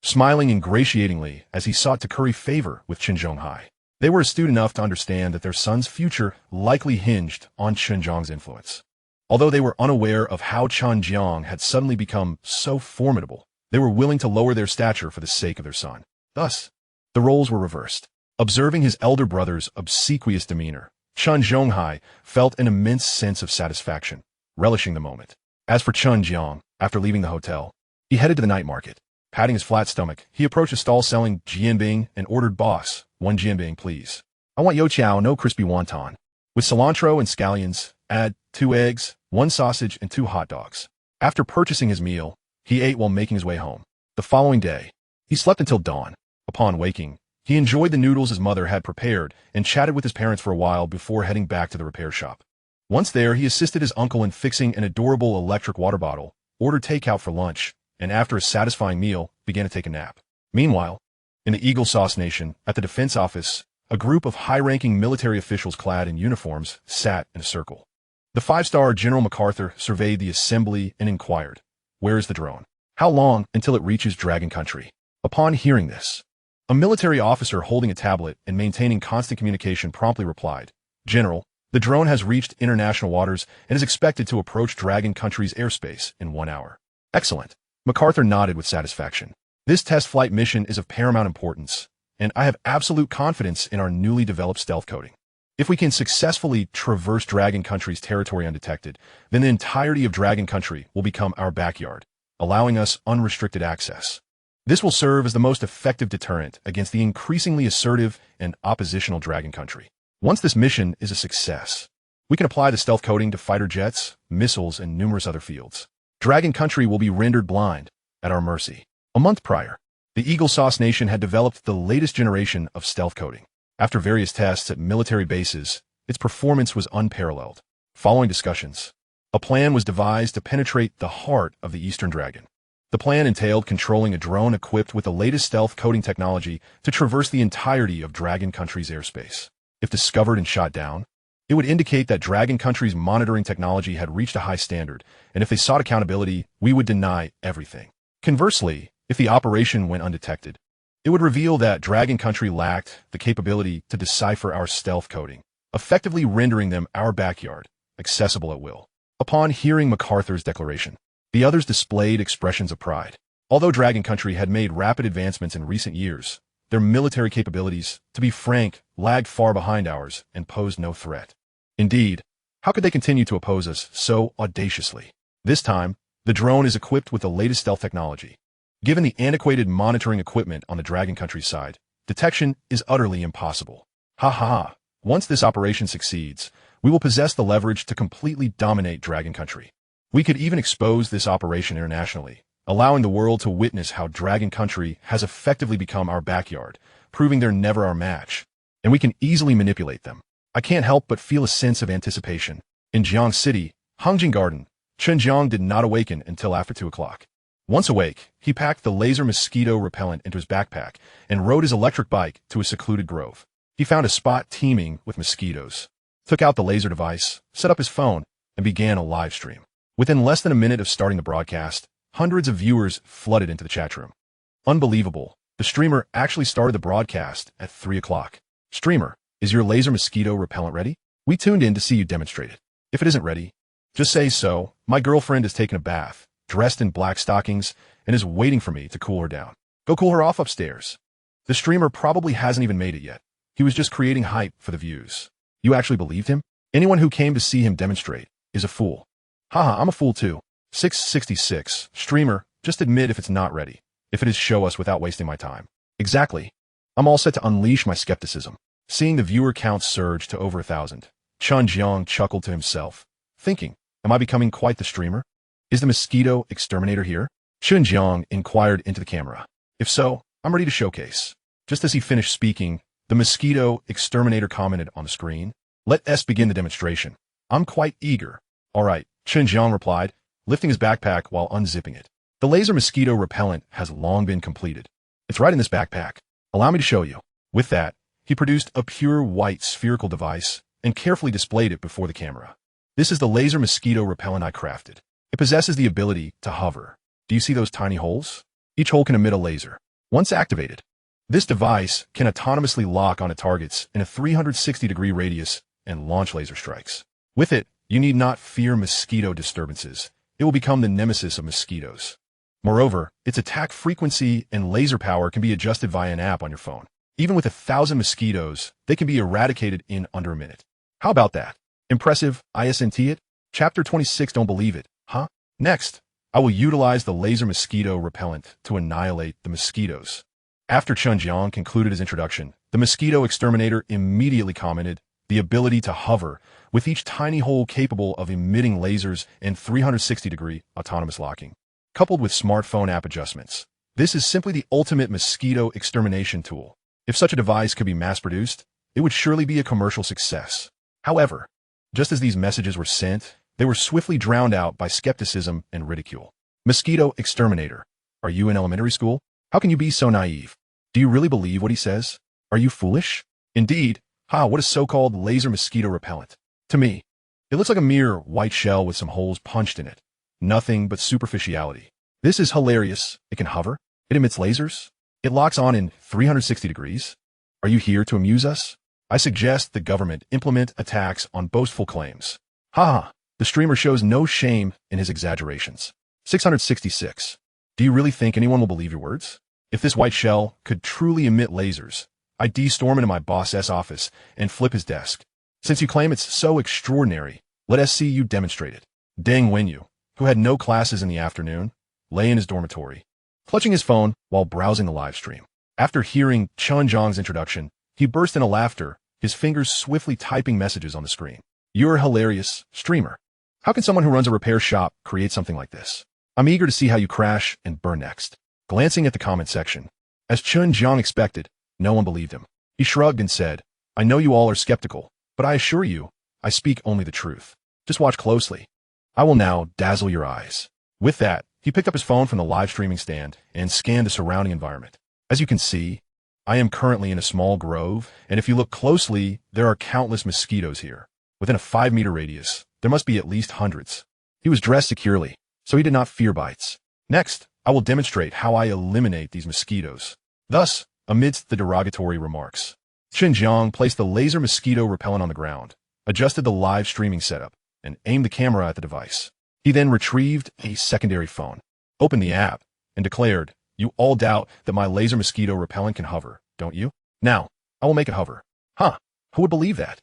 smiling ingratiatingly as he sought to curry favor with Chen Zhonghai. They were astute enough to understand that their son's future likely hinged on Chen Jiang's influence. Although they were unaware of how Chen Jiang had suddenly become so formidable, they were willing to lower their stature for the sake of their son. Thus, the roles were reversed. Observing his elder brother's obsequious demeanor, Chen Zhonghai felt an immense sense of satisfaction, relishing the moment. As for Chen Jiang, after leaving the hotel, he headed to the night market. Patting his flat stomach, he approached a stall selling jianbing and ordered, Boss, 1 jianbing, please. I want youtiao, no crispy wonton. With cilantro and scallions, add 2 eggs, 1 sausage, and 2 hot dogs. After purchasing his meal, he ate while making his way home. The following day, he slept until dawn. Upon waking, he enjoyed the noodles his mother had prepared and chatted with his parents for a while before heading back to the repair shop. Once there, he assisted his uncle in fixing an adorable electric water bottle, ordered takeout for lunch, and after a satisfying meal, began to take a nap. Meanwhile, in the Eagle Sauce Nation, at the defense office, a group of high-ranking military officials clad in uniforms sat in a circle. The 5-star General MacArthur surveyed the assembly and inquired, Where is the drone? How long until it reaches Dragon Country? Upon hearing this, a military officer holding a tablet and maintaining constant communication promptly replied, General, the drone has reached international waters and is expected to approach Dragon Country's airspace in 1 hour. Excellent. MacArthur nodded with satisfaction. This test flight mission is of paramount importance, and I have absolute confidence in our newly developed stealth coating. If we can successfully traverse Dragon Country's territory undetected, then the entirety of Dragon Country will become our backyard, allowing us unrestricted access. This will serve as the most effective deterrent against the increasingly assertive and oppositional Dragon Country. Once this mission is a success, We can apply the stealth coating to fighter jets, missiles, and numerous other fields. Dragon Country will be rendered blind, at our mercy. A month prior, the Eagle Sauce Nation had developed the latest generation of stealth coating. After various tests at military bases, its performance was unparalleled. Following discussions, a plan was devised to penetrate the heart of the Eastern Dragon. The plan entailed controlling a drone equipped with the latest stealth coating technology to traverse the entirety of Dragon Country's airspace. If discovered and shot down, it would indicate that Dragon Country's monitoring technology had reached a high standard, and if they sought accountability, we would deny everything. Conversely, if the operation went undetected, it would reveal that Dragon Country lacked the capability to decipher our stealth coding, effectively rendering them our backyard, accessible at will. Upon hearing MacArthur's declaration, the others displayed expressions of pride. Although Dragon Country had made rapid advancements in recent years, their military capabilities, to be frank, lagged far behind ours and posed no threat. Indeed, how could they continue to oppose us so audaciously? This time, the drone is equipped with the latest stealth technology. Given the antiquated monitoring equipment on the Dragon Country side, detection is utterly impossible. Ha ha ha. Once this operation succeeds, we will possess the leverage to completely dominate Dragon Country. We could even expose this operation internationally, allowing the world to witness how Dragon Country has effectively become our backyard, proving they're never our match. And we can easily manipulate them. I can't help but feel a sense of anticipation. In Jiang City, Hongjing Garden, Chen Jiang did not awaken until after 2 o'clock. Once awake, he packed the laser mosquito repellent into his backpack and rode his electric bike to a secluded grove. He found a spot teeming with mosquitoes, took out the laser device, set up his phone, and began a live stream. Within less than a minute of starting the broadcast, hundreds of viewers flooded into the chat room. Unbelievable. The streamer actually started the broadcast at 3 o'clock. Streamer, is your laser mosquito repellent ready? We tuned in to see you demonstrate it. If it isn't ready, just say so. My girlfriend has taken a bath, dressed in black stockings, and is waiting for me to cool her down. Go cool her off upstairs. The streamer probably hasn't even made it yet. He was just creating hype for the views. You actually believed him? Anyone who came to see him demonstrate is a fool. Haha, I'm a fool too. 666. Streamer, just admit if it's not ready. If it is, show us without wasting my time. Exactly. I'm all set to unleash my skepticism. Seeing the viewer count surge to over 1,000, Chen Jiang chuckled to himself, thinking, am I becoming quite the streamer? Is the mosquito exterminator here? Chen Jiang inquired into the camera. If so, I'm ready to showcase. Just as he finished speaking, the mosquito exterminator commented on the screen. Let us begin the demonstration. I'm quite eager. All right, Chen Jiang replied, lifting his backpack while unzipping it. The laser mosquito repellent has long been completed. It's right in this backpack. Allow me to show you. With that, he produced a pure white spherical device and carefully displayed it before the camera. This is the laser mosquito repellent I crafted. It possesses the ability to hover. Do you see those tiny holes? Each hole can emit a laser. Once activated, this device can autonomously lock onto targets in a 360-degree radius and launch laser strikes. With it, you need not fear mosquito disturbances. It will become the nemesis of mosquitoes. Moreover, its attack frequency and laser power can be adjusted via an app on your phone. Even with 1,000 mosquitoes, they can be eradicated in under a minute. How about that? Impressive, isn't it? Chapter 26, don't believe it, huh? Next, I will utilize the laser mosquito repellent to annihilate the mosquitoes. After Chen Jiang concluded his introduction, the mosquito exterminator immediately commented, the ability to hover, with each tiny hole capable of emitting lasers and 360-degree autonomous locking. Coupled with smartphone app adjustments, this is simply the ultimate mosquito extermination tool. If such a device could be mass-produced, it would surely be a commercial success. However, just as these messages were sent, they were swiftly drowned out by skepticism and ridicule. Mosquito exterminator, are you in elementary school? How can you be so naive? Do you really believe what he says? Are you foolish? Indeed, what is so-called laser mosquito repellent? To me, it looks like a mere white shell with some holes punched in it. Nothing but superficiality. This is hilarious. It can hover. It emits lasers. It locks on in 360 degrees. Are you here to amuse us? I suggest the government implement a tax on boastful claims. The streamer shows no shame in his exaggerations. 666. Do you really think anyone will believe your words? If this white shell could truly emit lasers, I'd de-storm into my boss's office and flip his desk. Since you claim it's so extraordinary, let us see you demonstrate it. Deng Wenyu, who had no classes in the afternoon, lay in his dormitory, clutching his phone while browsing the live stream. After hearing Chen Jiang's introduction, he burst into laughter, his fingers swiftly typing messages on the screen. You're a hilarious streamer. How can someone who runs a repair shop create something like this? I'm eager to see how you crash and burn next. Glancing at the comment section, as Chen Jiang expected, no one believed him. He shrugged and said, I know you all are skeptical, but I assure you, I speak only the truth. Just watch closely. I will now dazzle your eyes. With that, he picked up his phone from the live streaming stand and scanned the surrounding environment. As you can see, I am currently in a small grove, and if you look closely, there are countless mosquitoes here. Within a 5-meter radius, there must be at least hundreds. He was dressed securely, so he did not fear bites. Next, I will demonstrate how I eliminate these mosquitoes. Thus, amidst the derogatory remarks, Chen Jiang placed the laser mosquito repellent on the ground, adjusted the live streaming setup, and aimed the camera at the device. He then retrieved a secondary phone, opened the app, and declared, You all doubt that my laser mosquito repellent can hover, don't you? Now, I will make it hover. Huh, who would believe that?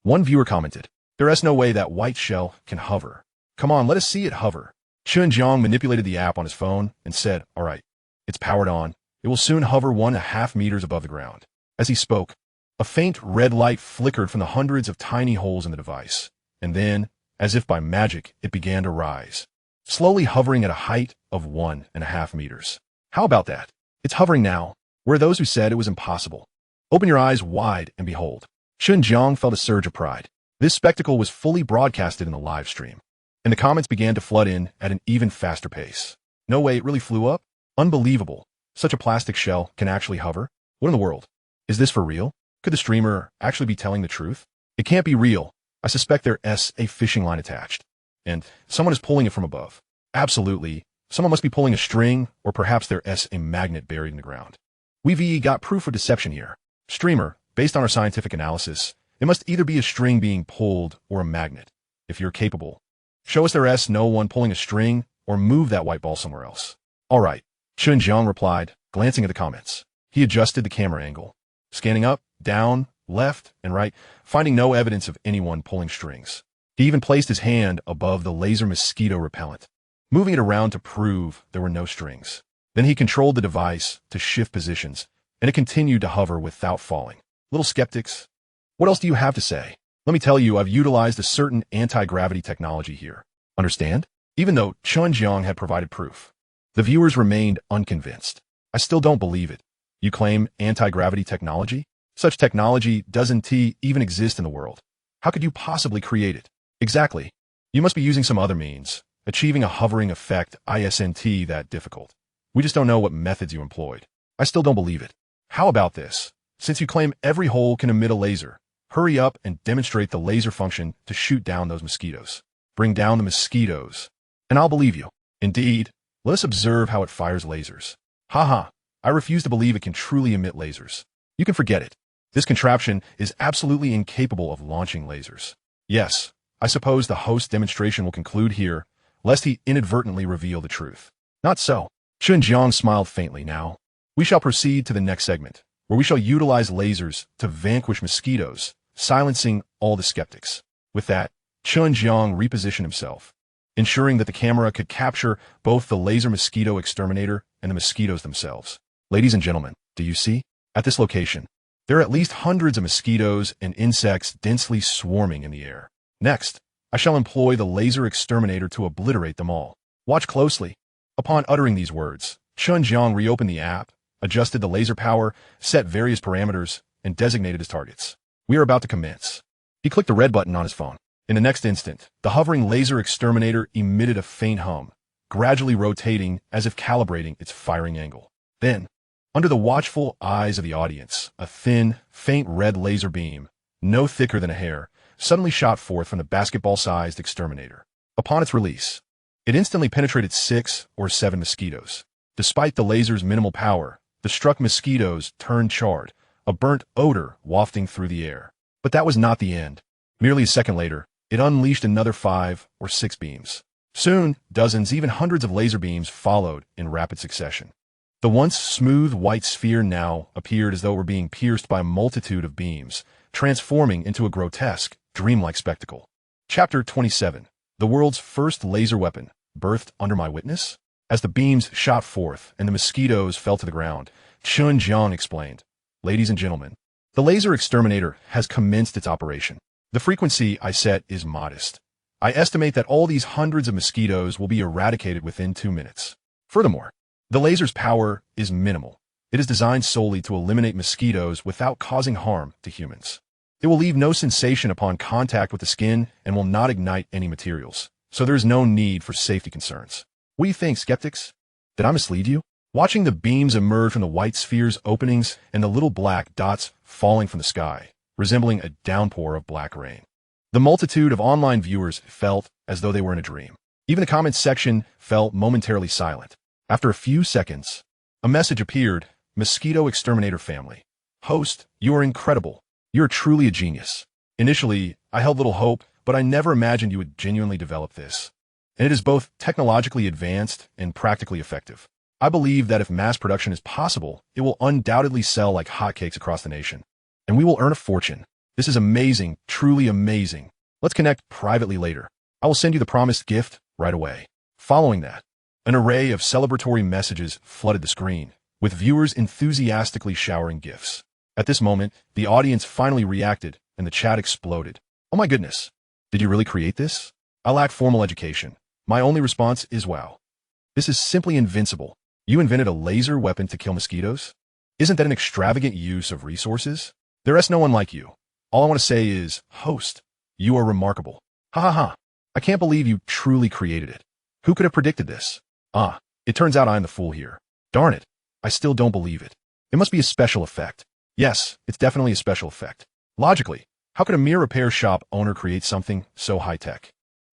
One viewer commented, There is no way that white shell can hover. Come on, let us see it hover. Chen Jiang manipulated the app on his phone and said, All right, it's powered on. It will soon hover 1.5 meters above the ground. As he spoke, a faint red light flickered from the hundreds of tiny holes in the device, and then, as if by magic, it began to rise, slowly hovering at a height of 1.5 meters. How about that? It's hovering now. Where are those who said it was impossible? Open your eyes wide and behold. Chen Jiang felt a surge of pride. This spectacle was fully broadcasted in the live stream, and the comments began to flood in at an even faster pace. No way, it really flew up? Unbelievable. Such a plastic shell can actually hover? What in the world? Is this for real? Could the streamer actually be telling the truth? It can't be real. I suspect there's a fishing line attached, and someone is pulling it from above. Absolutely. Someone must be pulling a string, or perhaps there's a magnet buried in the ground. We've got proof of deception here. Streamer, based on our scientific analysis, it must either be a string being pulled or a magnet. If you're capable, show us there's no one pulling a string, or move that white ball somewhere else. All right, Chen Jiang replied, glancing at the comments. He adjusted the camera angle, scanning up, down, left, and right, finding no evidence of anyone pulling strings. He even placed his hand above the laser mosquito repellent, moving it around to prove there were no strings. Then he controlled the device to shift positions, and it continued to hover without falling. Little skeptics, what else do you have to say? Let me tell you, I've utilized a certain anti-gravity technology here. Understand? Even though Chen Jiang had provided proof, the viewers remained unconvinced. I still don't believe it. You claim anti-gravity technology? Such technology doesn't even exist in the world. How could you possibly create it? Exactly. You must be using some other means. Achieving a hovering effect isn't that difficult. We just don't know what methods you employed. I still don't believe it. How about this? Since you claim every hole can emit a laser, hurry up and demonstrate the laser function to shoot down those mosquitoes. Bring down the mosquitoes, and I'll believe you. Indeed, let us observe how it fires lasers. Haha, I refuse to believe it can truly emit lasers. You can forget it. This contraption is absolutely incapable of launching lasers. Yes, I suppose the host demonstration will conclude here, lest he inadvertently reveal the truth. Not so. Chen Jiang smiled faintly now. We shall proceed to the next segment, where we shall utilize lasers to vanquish mosquitoes, silencing all the skeptics. With that, Chen Jiang repositioned himself, ensuring that the camera could capture both the laser mosquito exterminator and the mosquitoes themselves. Ladies and gentlemen, do you see? At this location, there are at least hundreds of mosquitoes and insects densely swarming in the air. Next, I shall employ the laser exterminator to obliterate them all. Watch closely. Upon uttering these words, Chen Jiang reopened the app, adjusted the laser power, set various parameters, and designated his targets. We are about to commence. He clicked the red button on his phone. In the next instant, the hovering laser exterminator emitted a faint hum, gradually rotating as if calibrating its firing angle. Then, under the watchful eyes of the audience, a thin, faint red laser beam, no thicker than a hair, suddenly shot forth from the basketball-sized exterminator. Upon its release, it instantly penetrated 6 or 7 mosquitoes. Despite the laser's minimal power, the struck mosquitoes turned charred, a burnt odor wafting through the air. But that was not the end. Merely a second later, it unleashed another 5 or 6 beams. Soon, dozens, even hundreds of laser beams followed in rapid succession. The once smooth white sphere now appeared as though it were being pierced by a multitude of beams, transforming into a grotesque, dreamlike spectacle. Chapter 27. The world's first laser weapon, birthed under my witness? As the beams shot forth and the mosquitoes fell to the ground, Chen Jiang explained, Ladies and gentlemen, the laser exterminator has commenced its operation. The frequency I set is modest. I estimate that all these hundreds of mosquitoes will be eradicated within 2 minutes. Furthermore, the laser's power is minimal. It is designed solely to eliminate mosquitoes without causing harm to humans. It will leave no sensation upon contact with the skin and will not ignite any materials, so there is no need for safety concerns. What do you think, skeptics? Did I mislead you? Watching the beams emerge from the white sphere's openings and the little black dots falling from the sky, resembling a downpour of black rain. The multitude of online viewers felt as though they were in a dream. Even the comments section fell momentarily silent. After a few seconds, a message appeared: Mosquito Exterminator Family. Host, you are incredible. You're truly a genius. Initially, I held little hope, but I never imagined you would genuinely develop this. And it is both technologically advanced and practically effective. I believe that if mass production is possible, it will undoubtedly sell like hotcakes across the nation. And we will earn a fortune. This is amazing, truly amazing. Let's connect privately later. I will send you the promised gift right away. Following that, an array of celebratory messages flooded the screen, with viewers enthusiastically showering gifts. At this moment, the audience finally reacted, and the chat exploded. Oh my goodness. Did you really create this? I lack formal education. My only response is wow. This is simply invincible. You invented a laser weapon to kill mosquitoes? Isn't that an extravagant use of resources? There is no one like you. All I want to say is, host, you are remarkable. Ha ha ha. I can't believe you truly created it. Who could have predicted this? It turns out I'm the fool here. Darn it. I still don't believe it. It must be a special effect. Yes, it's definitely a special effect. Logically, how could a mere repair shop owner create something so high-tech?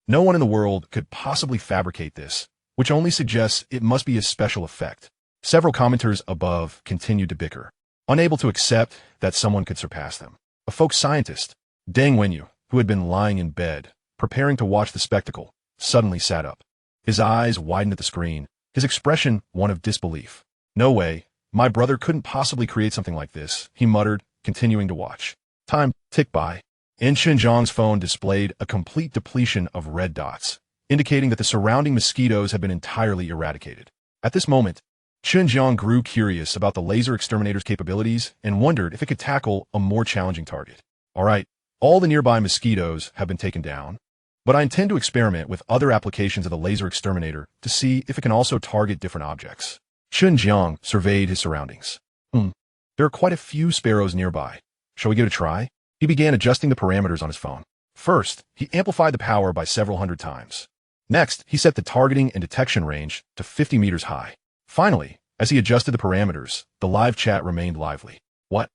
No one in the world could possibly fabricate this, which only suggests it must be a special effect. Several commenters above continued to bicker, unable to accept that someone could surpass them. A folk scientist, Deng Wenyu, who had been lying in bed, preparing to watch the spectacle, suddenly sat up. His eyes widened at the screen, his expression one of disbelief. No way. My brother couldn't possibly create something like this, he muttered, continuing to watch. Time ticked by. And Chen Jiang's phone displayed a complete depletion of red dots, indicating that the surrounding mosquitoes had been entirely eradicated. At this moment, Chen Jiang grew curious about the laser exterminator's capabilities and wondered if it could tackle a more challenging target. All right, all the nearby mosquitoes have been taken down, but I intend to experiment with other applications of the laser exterminator to see if it can also target different objects. Chen Jiang surveyed his surroundings. There are quite a few sparrows nearby. Shall we give it a try? He began adjusting the parameters on his phone. First, he amplified the power by several hundred times. Next, he set the targeting and detection range to 50 meters high. Finally, as he adjusted the parameters, the live chat remained lively. What?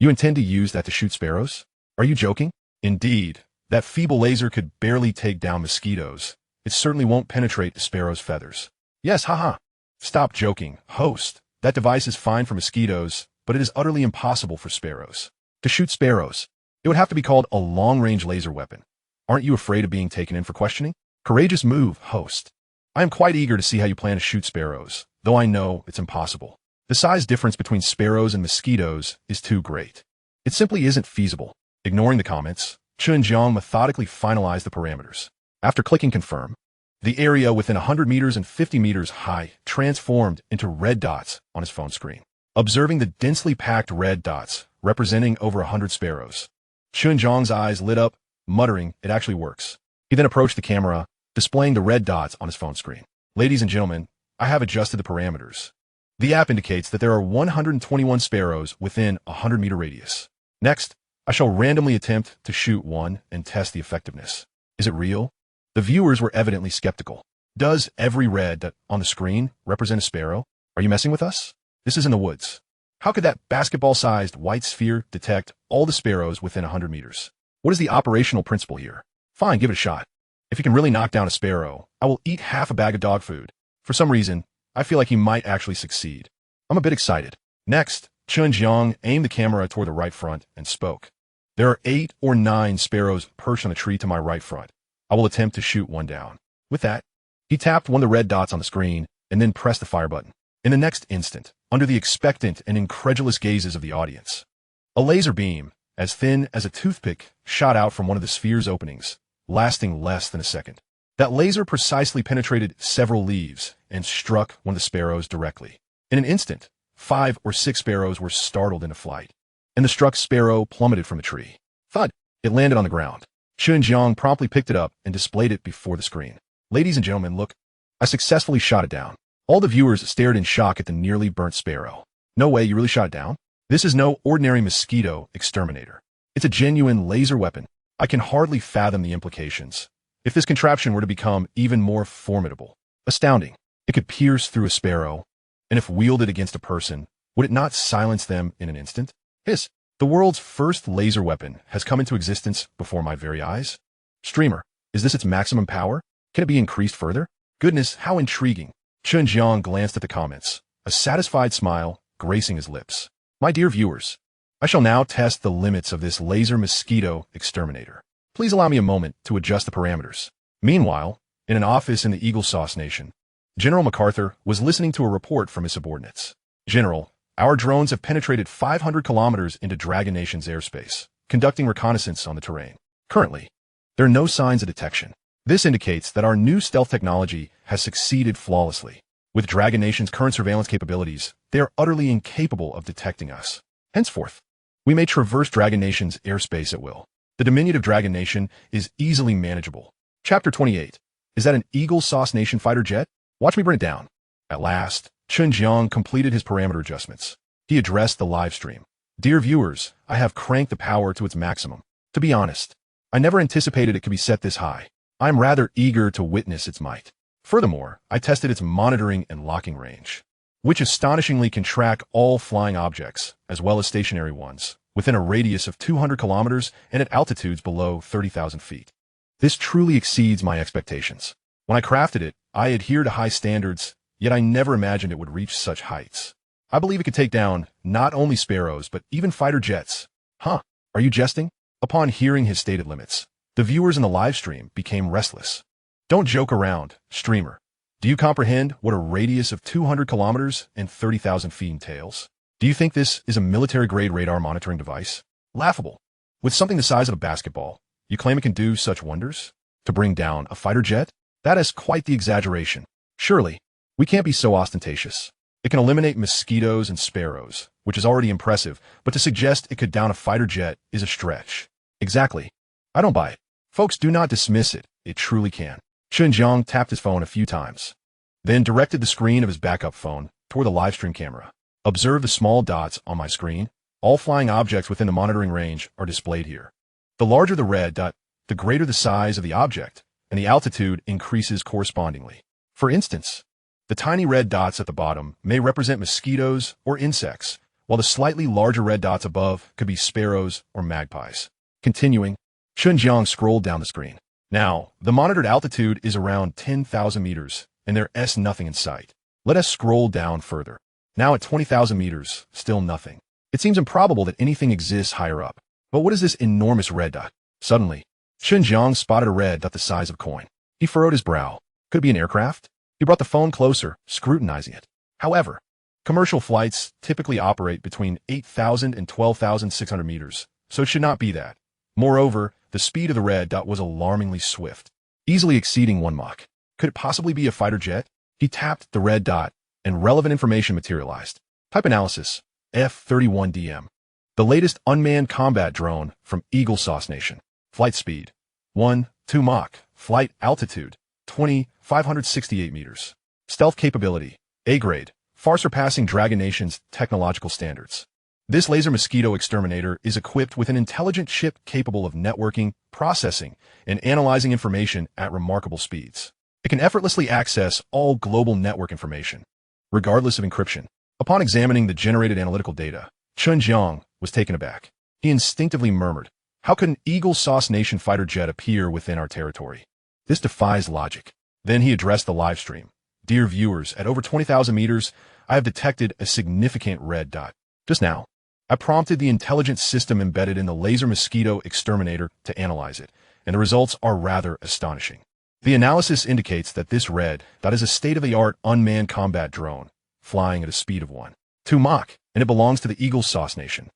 You intend to use that to shoot sparrows? Are you joking? Indeed, that feeble laser could barely take down mosquitoes. It certainly won't penetrate the sparrow's feathers. Yes, haha. Stop joking, host. That device is fine for mosquitoes, but it is utterly impossible for sparrows. To shoot sparrows, it would have to be called a long-range laser weapon. Aren't you afraid of being taken in for questioning? Courageous move, host. I am quite eager to see how you plan to shoot sparrows, though I know it's impossible. The size difference between sparrows and mosquitoes is too great. It simply isn't feasible. Ignoring the comments, Chen Jiang methodically finalized the parameters. After clicking confirm, the area within 100 meters and 50 meters high transformed into red dots on his phone screen. Observing the densely packed red dots, representing over 100 sparrows, Chen Jiang's eyes lit up, muttering, it actually works. He then approached the camera, displaying the red dots on his phone screen. Ladies and gentlemen, I have adjusted the parameters. The app indicates that there are 121 sparrows within a 100-meter radius. Next, I shall randomly attempt to shoot one and test the effectiveness. Is it real? The viewers were evidently skeptical. Does every red dot on the screen represent a sparrow? Are you messing with us? This is in the woods. How could that basketball-sized white sphere detect all the sparrows within 100 meters? What is the operational principle here? Fine, give it a shot. If he can really knock down a sparrow, I will eat half a bag of dog food. For some reason, I feel like he might actually succeed. I'm a bit excited. Next, Chen Jiang aimed the camera toward the right front and spoke. There are 8 or 9 sparrows perched on a tree to my right front. I will attempt to shoot one down. With that, he tapped one of the red dots on the screen and then pressed the fire button. In the next instant, under the expectant and incredulous gazes of the audience, a laser beam, as thin as a toothpick, shot out from one of the sphere's openings, lasting less than a second. That laser precisely penetrated several leaves and struck one of the sparrows directly. In an instant, 5 or 6 sparrows were startled into flight, and the struck sparrow plummeted from the tree. Thud! It landed on the ground. Chen Jiang promptly picked it up and displayed it before the screen. Ladies and gentlemen, look. I successfully shot it down. All the viewers stared in shock at the nearly burnt sparrow. No way, you really shot it down? This is no ordinary mosquito exterminator. It's a genuine laser weapon. I can hardly fathom the implications. If this contraption were to become even more formidable, astounding, it could pierce through a sparrow, and if wielded against a person, would it not silence them in an instant? Hiss! The world's first laser weapon has come into existence before my very eyes. Streamer, is this its maximum power? Can it be increased further? Goodness, how intriguing. Chen Jiang glanced at the comments, a satisfied smile gracing his lips. My dear viewers, I shall now test the limits of this laser mosquito exterminator. Please allow me a moment to adjust the parameters. Meanwhile, in an office in the Eagle Sauce Nation, General MacArthur was listening to a report from his subordinates. General, our drones have penetrated 500 kilometers into Dragon Nation's airspace, conducting reconnaissance on the terrain. Currently, there are no signs of detection. This indicates that our new stealth technology has succeeded flawlessly. With Dragon Nation's current surveillance capabilities, they are utterly incapable of detecting us. Henceforth, we may traverse Dragon Nation's airspace at will. The diminutive Dragon Nation is easily manageable. Chapter 28. Is that an Eagle Sauce Nation fighter jet? Watch me bring it down. At last, Chen Jiang completed his parameter adjustments. He addressed the live stream. Dear viewers, I have cranked the power to its maximum. To be honest, I never anticipated it could be set this high. I am rather eager to witness its might. Furthermore, I tested its monitoring and locking range, which astonishingly can track all flying objects, as well as stationary ones, within a radius of 200 kilometers and at altitudes below 30,000 feet. This truly exceeds my expectations. When I crafted it, I adhered to high standards, yet I never imagined it would reach such heights. I believe it could take down not only sparrows, but even fighter jets. Huh? Are you jesting? Upon hearing his stated limits, the viewers in the live stream became restless. Don't joke around, streamer. Do you comprehend what a radius of 200 kilometers and 30,000 feet entails? Do you think this is a military-grade radar monitoring device? Laughable. With something the size of a basketball, you claim it can do such wonders? To bring down a fighter jet? That is quite the exaggeration. Surely, we can't be so ostentatious. It can eliminate mosquitoes and sparrows, which is already impressive, but to suggest it could down a fighter jet is a stretch. Exactly. I don't buy it. Folks, do not dismiss it. It truly can. Chen Jiang tapped his phone a few times, then directed the screen of his backup phone toward the live stream camera. Observe the small dots on my screen. All flying objects within the monitoring range are displayed here. The larger the red dot, the greater the size of the object, and the altitude increases correspondingly. For instance, the tiny red dots at the bottom may represent mosquitoes or insects, while the slightly larger red dots above could be sparrows or magpies. Continuing, Chen Jiang scrolled down the screen. Now, the monitored altitude is around 10,000 meters, and there's nothing in sight. Let us scroll down further. Now at 20,000 meters, still nothing. It seems improbable that anything exists higher up. But what is this enormous red dot? Suddenly, Chen Jiang spotted a red dot the size of a coin. He furrowed his brow. Could it be an aircraft? He brought the phone closer, scrutinizing it. However, commercial flights typically operate between 8,000 and 12,600 meters, so it should not be that. Moreover, the speed of the red dot was alarmingly swift, easily exceeding 1 Mach. Could it possibly be a fighter jet? He tapped the red dot, and relevant information materialized. Type analysis, F-31DM. The latest unmanned combat drone from Eagle Sauce Nation. Flight speed, 2 Mach. Flight altitude, 568 meters. Stealth capability, A-grade, far surpassing Dragon Nation's technological standards. This laser mosquito exterminator is equipped with an intelligent chip capable of networking, processing, and analyzing information at remarkable speeds. It can effortlessly access all global network information, regardless of encryption. Upon examining the generated analytical data, Chen Jiang was taken aback. He instinctively murmured, "How could an Eagle Sauce Nation fighter jet appear within our territory? This defies logic." Then he addressed the live stream. Dear viewers, at over 20,000 meters, I have detected a significant red dot. Just now, I prompted the intelligent system embedded in the laser mosquito exterminator to analyze it, and the results are rather astonishing. The analysis indicates that this red dot is a state-of-the-art unmanned combat drone, flying at a speed of 2 Mach, and it belongs to the Eagle Sauce Nation.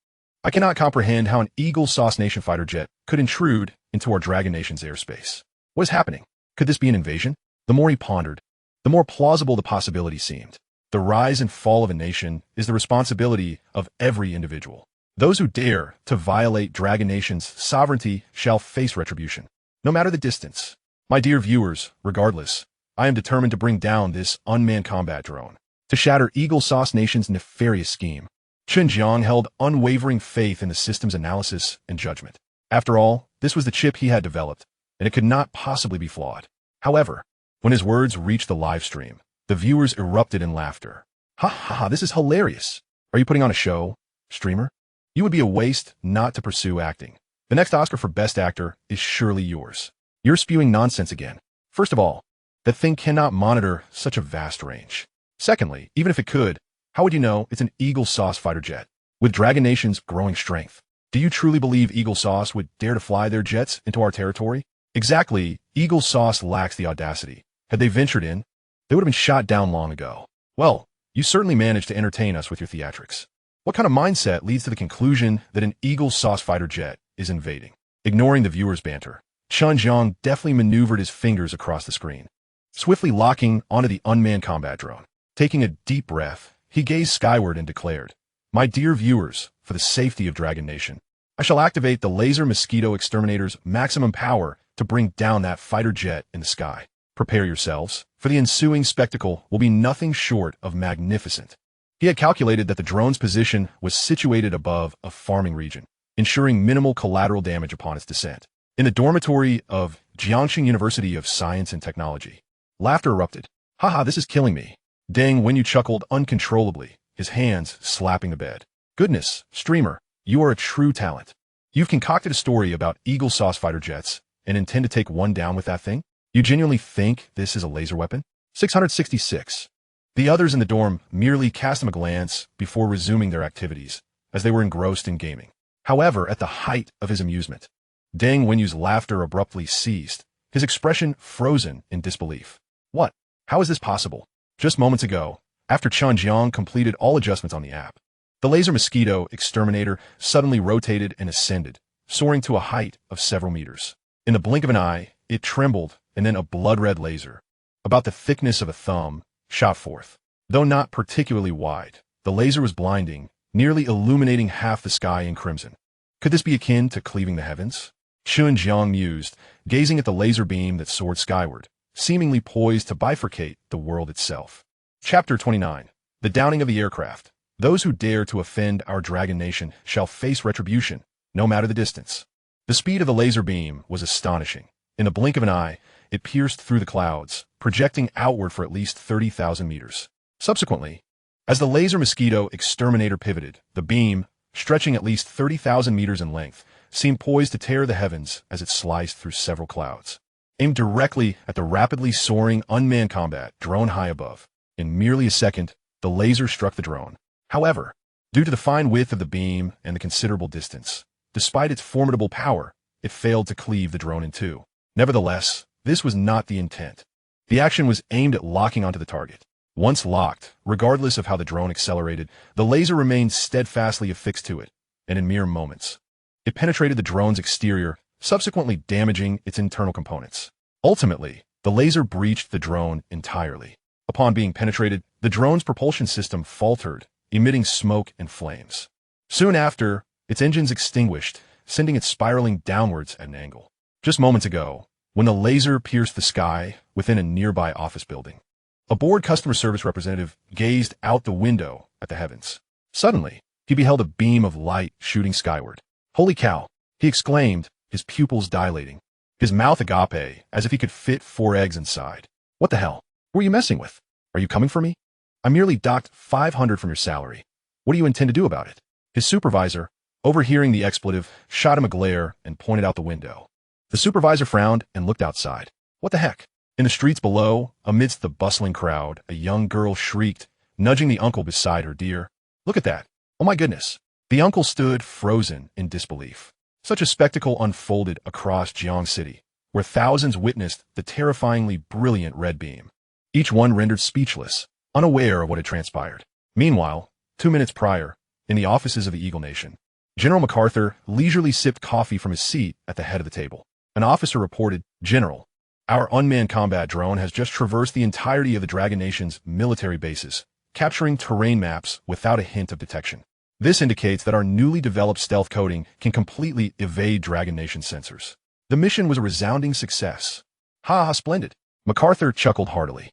I cannot comprehend how an Eagle Sauce Nation fighter jet could intrude into our Dragon Nation's airspace. What is happening? Could this be an invasion? The more he pondered, the more plausible the possibility seemed. The rise and fall of a nation is the responsibility of every individual. Those who dare to violate Dragon Nation's sovereignty shall face retribution. no matter the distance. My dear viewers, regardless, I am determined to bring down this unmanned combat drone, to shatter Eagle Sauce Nation's nefarious scheme. Chen Jiang held unwavering faith in the system's analysis and judgment. After all, this was the chip he had developed, and it could not possibly be flawed. However, when his words reached the live stream, the viewers erupted in laughter. Ha ha ha, this is hilarious. Are you putting on a show, streamer? You would be a waste not to pursue acting. The next Oscar for Best Actor is surely yours. You're spewing nonsense again. First of all, that thing cannot monitor such a vast range. Secondly, even if it could, how would you know it's an Eagle Sauce fighter jet? With Dragon Nation's growing strength, do you truly believe Eagle Sauce would dare to fly their jets into our territory? Exactly, Eagle Sauce lacks the audacity. Had they ventured in, they would have been shot down long ago. Well, you certainly managed to entertain us with your theatrics. What kind of mindset leads to the conclusion that an Eagle Sauce fighter jet is invading? Ignoring the viewers' banter, Chen Jiang deftly maneuvered his fingers across the screen, swiftly locking onto the unmanned combat drone. Taking a deep breath, he gazed skyward and declared, "My dear viewers, for the safety of Dragon Nation, I shall activate the laser mosquito exterminator's maximum power to bring down that fighter jet in the sky. Prepare yourselves, for the ensuing spectacle will be nothing short of magnificent." He had calculated that the drone's position was situated above a farming region, ensuring minimal collateral damage upon its descent. In the dormitory of Jiangxing University of Science and Technology, laughter erupted. "Haha, this is killing me." Deng Wenyu chuckled uncontrollably, his hands slapping the bed. "Goodness, streamer, you are a true talent. You've concocted a story about Eagle Sauce fighter jets and intend to take one down with that thing? You genuinely think this is a laser weapon?" 666. The others in the dorm merely cast him a glance before resuming their activities, as they were engrossed in gaming. However, at the height of his amusement, Deng Wenyu's laughter abruptly ceased, his expression frozen in disbelief. What? How is this possible? Just moments ago, after Chen Jiang completed all adjustments on the app, the laser mosquito exterminator suddenly rotated and ascended, soaring to a height of several meters. In the blink of an eye, it trembled, and then a blood-red laser, about the thickness of a thumb, shot forth. Though not particularly wide, the laser was blinding, nearly illuminating half the sky in crimson. Could this be akin to cleaving the heavens? Chen Jiang mused, gazing at the laser beam that soared skyward, seemingly poised to bifurcate the world itself. Chapter 29. The Downing of the Aircraft. Those who dare to offend our Dragon Nation shall face retribution, no matter the distance. The speed of the laser beam was astonishing. In the blink of an eye, it pierced through the clouds, projecting outward for at least 30,000 meters. Subsequently, as the laser mosquito exterminator pivoted, the beam, stretching at least 30,000 meters in length, seemed poised to tear the heavens as it sliced through several clouds. Aimed directly at the rapidly soaring unmanned combat drone high above. In merely a second, the laser struck the drone. However, due to the fine width of the beam and the considerable distance, despite its formidable power, it failed to cleave the drone in two. Nevertheless, this was not the intent. The action was aimed at locking onto the target. Once locked, regardless of how the drone accelerated, the laser remained steadfastly affixed to it, and in mere moments, it penetrated the drone's exterior, subsequently damaging its internal components. Ultimately, the laser breached the drone entirely. Upon being penetrated, the drone's propulsion system faltered, emitting smoke and flames. Soon after, its engines extinguished, sending it spiraling downwards at an angle. Just moments ago, when the laser pierced the sky within a nearby office building, a bored customer service representative gazed out the window at the heavens. Suddenly, he beheld a beam of light shooting skyward. "Holy cow!" he exclaimed, his pupils dilating, his mouth agape, as if he could fit 4 eggs inside. "What the hell? Who are you messing with? Are you coming for me? I merely docked 500 from your salary. What do you intend to do about it?" His supervisor, overhearing the expletive, shot him a glare and pointed out the window. The supervisor frowned and looked outside. What the heck? In the streets below, amidst the bustling crowd, a young girl shrieked, nudging the uncle beside her. "Dear, look at that. Oh my goodness." The uncle stood frozen in disbelief. Such a spectacle unfolded across Jiang City, where thousands witnessed the terrifyingly brilliant red beam, each one rendered speechless, unaware of what had transpired. Meanwhile, 2 minutes prior, in the offices of the Eagle Nation, General MacArthur leisurely sipped coffee from his seat at the head of the table. An officer reported, "General, our unmanned combat drone has just traversed the entirety of the Dragon Nation's military bases, capturing terrain maps without a hint of detection. This indicates that our newly developed stealth coating can completely evade Dragon Nation sensors. The mission was a resounding success. Ha ha, splendid. MacArthur chuckled heartily.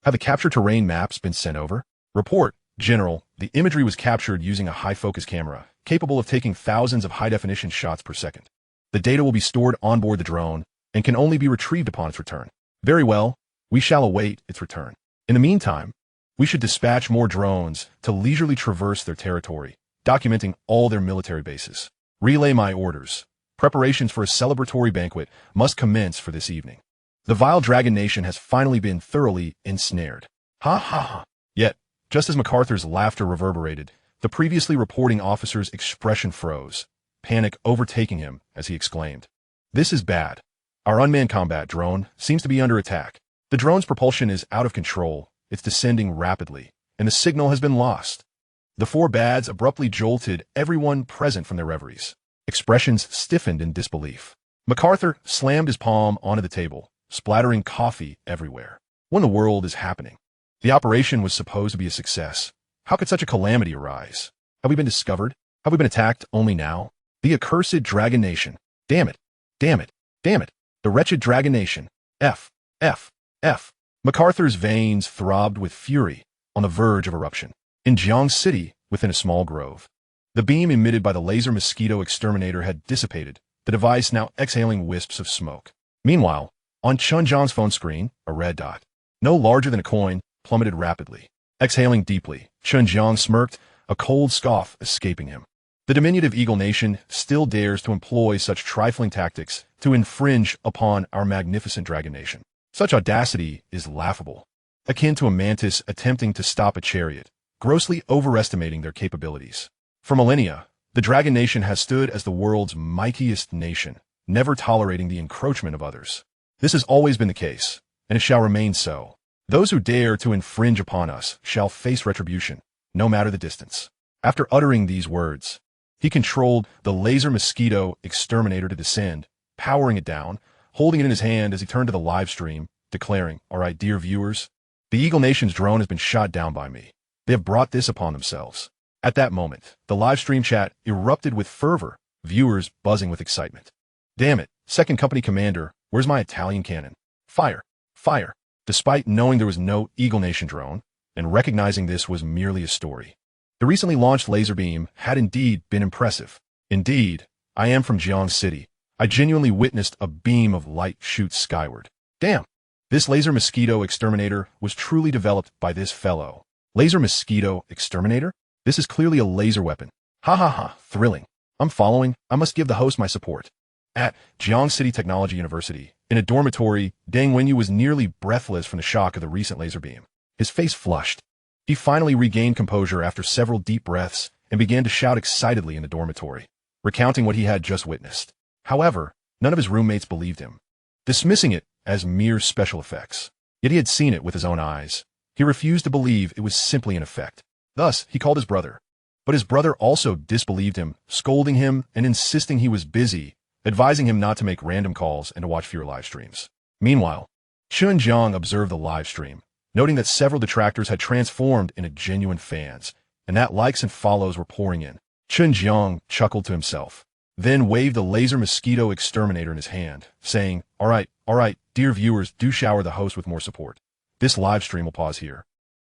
Have the capture terrain maps been sent over? Report, General. The imagery was captured using a high-focus camera, capable of taking thousands of high-definition shots per second. The data will be stored onboard the drone and can only be retrieved upon its return. Very well, we shall await its return. In the meantime, we should dispatch more drones to leisurely traverse their territory, documenting all their military bases. Relay my orders. Preparations for a celebratory banquet must commence for this evening. The vile Dragon Nation has finally been thoroughly ensnared. Ha ha ha. Yet, just as MacArthur's laughter reverberated, the previously reporting officer's expression froze, panic overtaking him as he exclaimed, "This is bad. Our unmanned combat drone seems to be under attack. The drone's propulsion is out of control, it's descending rapidly, and the signal has been lost." The four bads abruptly jolted everyone present from their reveries. Expressions stiffened in disbelief. MacArthur slammed his palm onto the table, splattering coffee everywhere. What in the world is happening? The operation was supposed to be a success. How could such a calamity arise? Have we been discovered? Have we been attacked only now? The accursed Dragon Nation. Damn it. Damn it. Damn it. The wretched Dragon Nation. F. F. F. MacArthur's veins throbbed with fury, on the verge of eruption. In Jiang City, within a small grove, the beam emitted by the laser mosquito exterminator had dissipated, the device now exhaling wisps of smoke. Meanwhile, on Chen Jiang's phone screen, a red dot, no larger than a coin, plummeted rapidly. Exhaling deeply, Chen Jiang smirked, a cold scoff escaping him. The diminutive Eagle Nation still dares to employ such trifling tactics to infringe upon our magnificent Dragon Nation. Such audacity is laughable, akin to a mantis attempting to stop a chariot, grossly overestimating their capabilities. For millennia, the Dragon Nation has stood as the world's mightiest nation, never tolerating the encroachment of others. This has always been the case, and it shall remain so. Those who dare to infringe upon us shall face retribution, no matter the distance. After uttering these words, he controlled the laser mosquito exterminator to descend, powering it down, holding it in his hand as he turned to the live stream, declaring, "All right, dear viewers, the Eagle Nation's drone has been shot down by me. They have brought this upon themselves." At that moment, the live stream chat erupted with fervor, viewers buzzing with excitement. "Damn it, Second Company Commander, where's my Italian cannon? Fire! Fire!" Despite knowing there was no Eagle Nation drone, and recognizing this was merely a story, the recently launched laser beam had indeed been impressive. Indeed, I am from Jiang City. I genuinely witnessed a beam of light shoot skyward. Damn! This laser mosquito exterminator was truly developed by this fellow. Laser mosquito exterminator? This is clearly a laser weapon. Ha ha ha, thrilling. I'm following. I must give the host my support. At Jiang City Technology University, in a dormitory, Deng Wenyu was nearly breathless from the shock of the recent laser beam. His face flushed. He finally regained composure after several deep breaths and began to shout excitedly in the dormitory, recounting what he had just witnessed. However, none of his roommates believed him, dismissing it as mere special effects. Yet he had seen it with his own eyes. He refused to believe it was simply an effect. Thus, he called his brother. But his brother also disbelieved him, scolding him and insisting he was busy, advising him not to make random calls and to watch fewer live streams. Meanwhile, Chen Jiang observed the live stream, noting that several detractors had transformed into genuine fans, and that likes and follows were pouring in. Chen Jiang chuckled to himself, then waved the laser mosquito exterminator in his hand, saying, all right, dear viewers, do shower the host with more support. This live stream will pause here,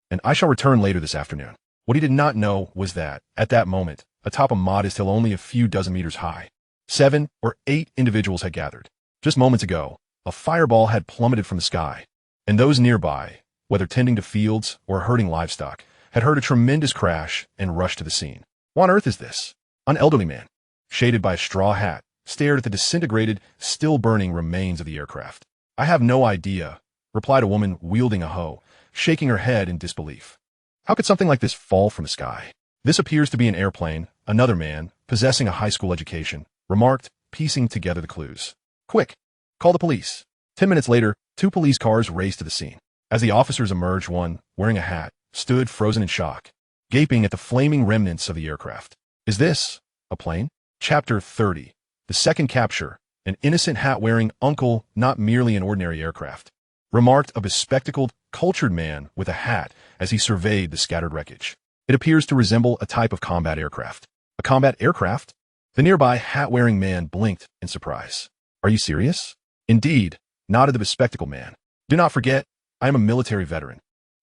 and I shall return later this afternoon. What he did not know was that, at that moment, atop a modest hill only a few dozen meters high, 7 or 8 individuals had gathered. Just moments ago, a fireball had plummeted from the sky, and those nearby, whether tending to fields or herding livestock, had heard a tremendous crash and rushed to the scene. What on earth is this? An elderly man, shaded by a straw hat, stared at the disintegrated, still-burning remains of the aircraft. I have no idea, replied a woman wielding a hoe, shaking her head in disbelief. How could something like this fall from the sky? This appears to be an airplane, another man, possessing a high school education, remarked, piecing together the clues. Quick, call the police. 10 minutes later, 2 police cars raced to the scene. As the officers emerged, one, wearing a hat, stood frozen in shock, gaping at the flaming remnants of the aircraft. Is this a plane? Chapter 30. The second capture, an innocent hat-wearing uncle, not merely an ordinary aircraft, remarked a bespectacled, cultured man with a hat as he surveyed the scattered wreckage. It appears to resemble a type of combat aircraft. A combat aircraft? The nearby hat-wearing man blinked in surprise. Are you serious? Indeed, nodded the bespectacled man. Do not forget, I am a military veteran.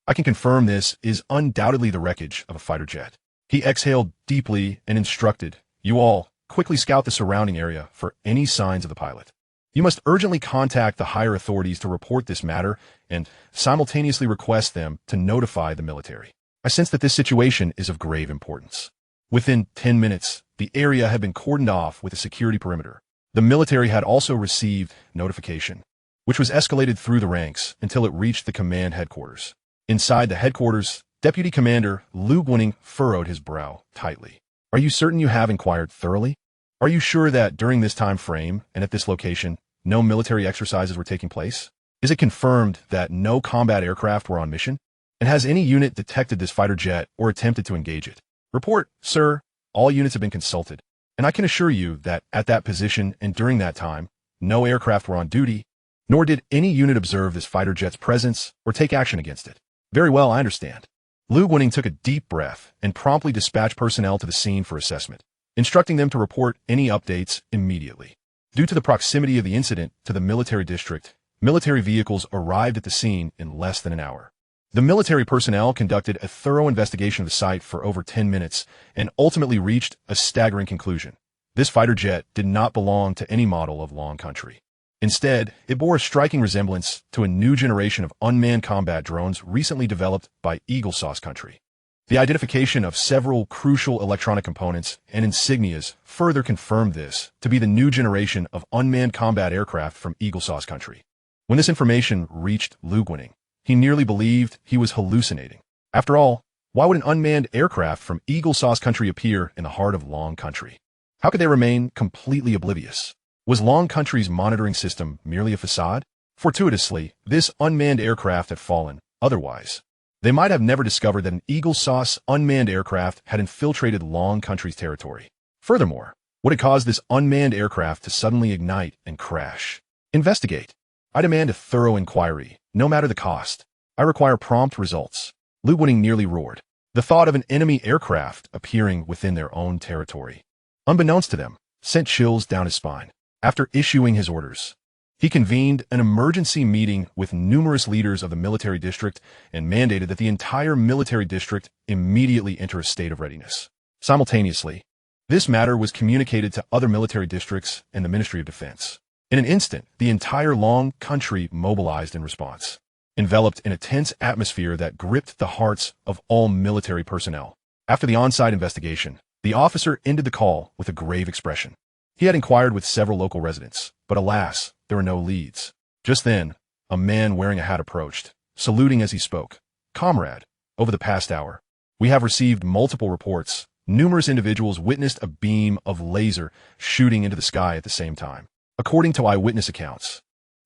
I can confirm this is undoubtedly the wreckage of a fighter jet. He exhaled deeply and instructed, you all, quickly scout the surrounding area for any signs of the pilot. You must urgently contact the higher authorities to report this matter and simultaneously request them to notify the military. I sense that this situation is of grave importance. Within 10 minutes, the area had been cordoned off with a security perimeter. The military had also received notification, which was escalated through the ranks until it reached the command headquarters. Inside the headquarters, Deputy Commander Lu Guaning furrowed his brow tightly. Are you certain you have inquired thoroughly? Are you sure that during this time frame and at this location, no military exercises were taking place? Is it confirmed that no combat aircraft were on mission? And has any unit detected this fighter jet or attempted to engage it? Report, sir. All units have been consulted, and I can assure you that at that position and during that time, no aircraft were on duty, nor did any unit observe this fighter jet's presence or take action against it. Very well, I understand. Lu Guaning took a deep breath and promptly dispatched personnel to the scene for assessment, instructing them to report any updates immediately. Due to the proximity of the incident to the military district, military vehicles arrived at the scene in less than an hour. The military personnel conducted a thorough investigation of the site for over 10 minutes and ultimately reached a staggering conclusion. This fighter jet did not belong to any model of Long Country. Instead, it bore a striking resemblance to a new generation of unmanned combat drones recently developed by Eagle Sauce Country. The identification of several crucial electronic components and insignias further confirmed this to be the new generation of unmanned combat aircraft from Eagle Sauce Country. When this information reached Lu Guaning, he nearly believed he was hallucinating. After all, why would an unmanned aircraft from Eagle Sauce Country appear in the heart of Long Country? How could they remain completely oblivious? Was Long Country's monitoring system merely a facade? Fortuitously, this unmanned aircraft had fallen. Otherwise, they might have never discovered that an Eagle Sauce unmanned aircraft had infiltrated Long Country's territory. Furthermore, what had caused this unmanned aircraft to suddenly ignite and crash? Investigate. I demand a thorough inquiry, no matter the cost. I require prompt results. Lu Guaning nearly roared. The thought of an enemy aircraft appearing within their own territory, unbeknownst to them, sent chills down his spine. After issuing his orders, he convened an emergency meeting with numerous leaders of the military district and mandated that the entire military district immediately enter a state of readiness. Simultaneously, this matter was communicated to other military districts and the Ministry of Defense. In an instant, the entire Long Country mobilized in response, enveloped in a tense atmosphere that gripped the hearts of all military personnel. After the on-site investigation, the officer ended the call with a grave expression. He had inquired with several local residents, but alas, there were no leads. Just then, a man wearing a hat approached, saluting as he spoke. Comrade, over the past hour, we have received multiple reports. Numerous individuals witnessed a beam of laser shooting into the sky at the same time. According to eyewitness accounts,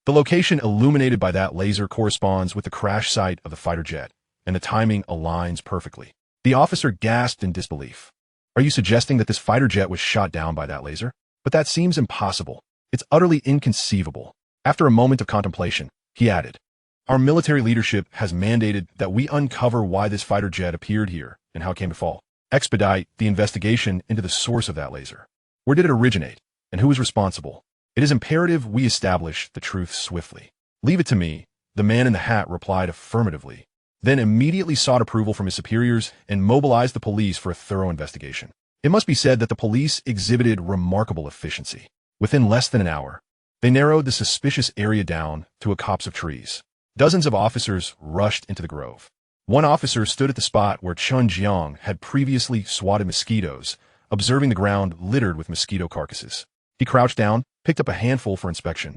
the location illuminated by that laser corresponds with the crash site of the fighter jet, and the timing aligns perfectly. The officer gasped in disbelief. Are you suggesting that this fighter jet was shot down by that laser? But that seems impossible. It's utterly inconceivable. After a moment of contemplation, he added, our military leadership has mandated that we uncover why this fighter jet appeared here and how it came to fall. Expedite the investigation into the source of that laser. Where did it originate, and who is responsible? It is imperative we establish the truth swiftly. Leave it to me, the man in the hat replied affirmatively, then immediately sought approval from his superiors and mobilized the police for a thorough investigation. It must be said that the police exhibited remarkable efficiency. Within less than an hour, they narrowed the suspicious area down to a copse of trees. Dozens of officers rushed into the grove. One officer stood at the spot where Chen Jiang had previously swatted mosquitoes, observing the ground littered with mosquito carcasses. He crouched down, picked up a handful for inspection,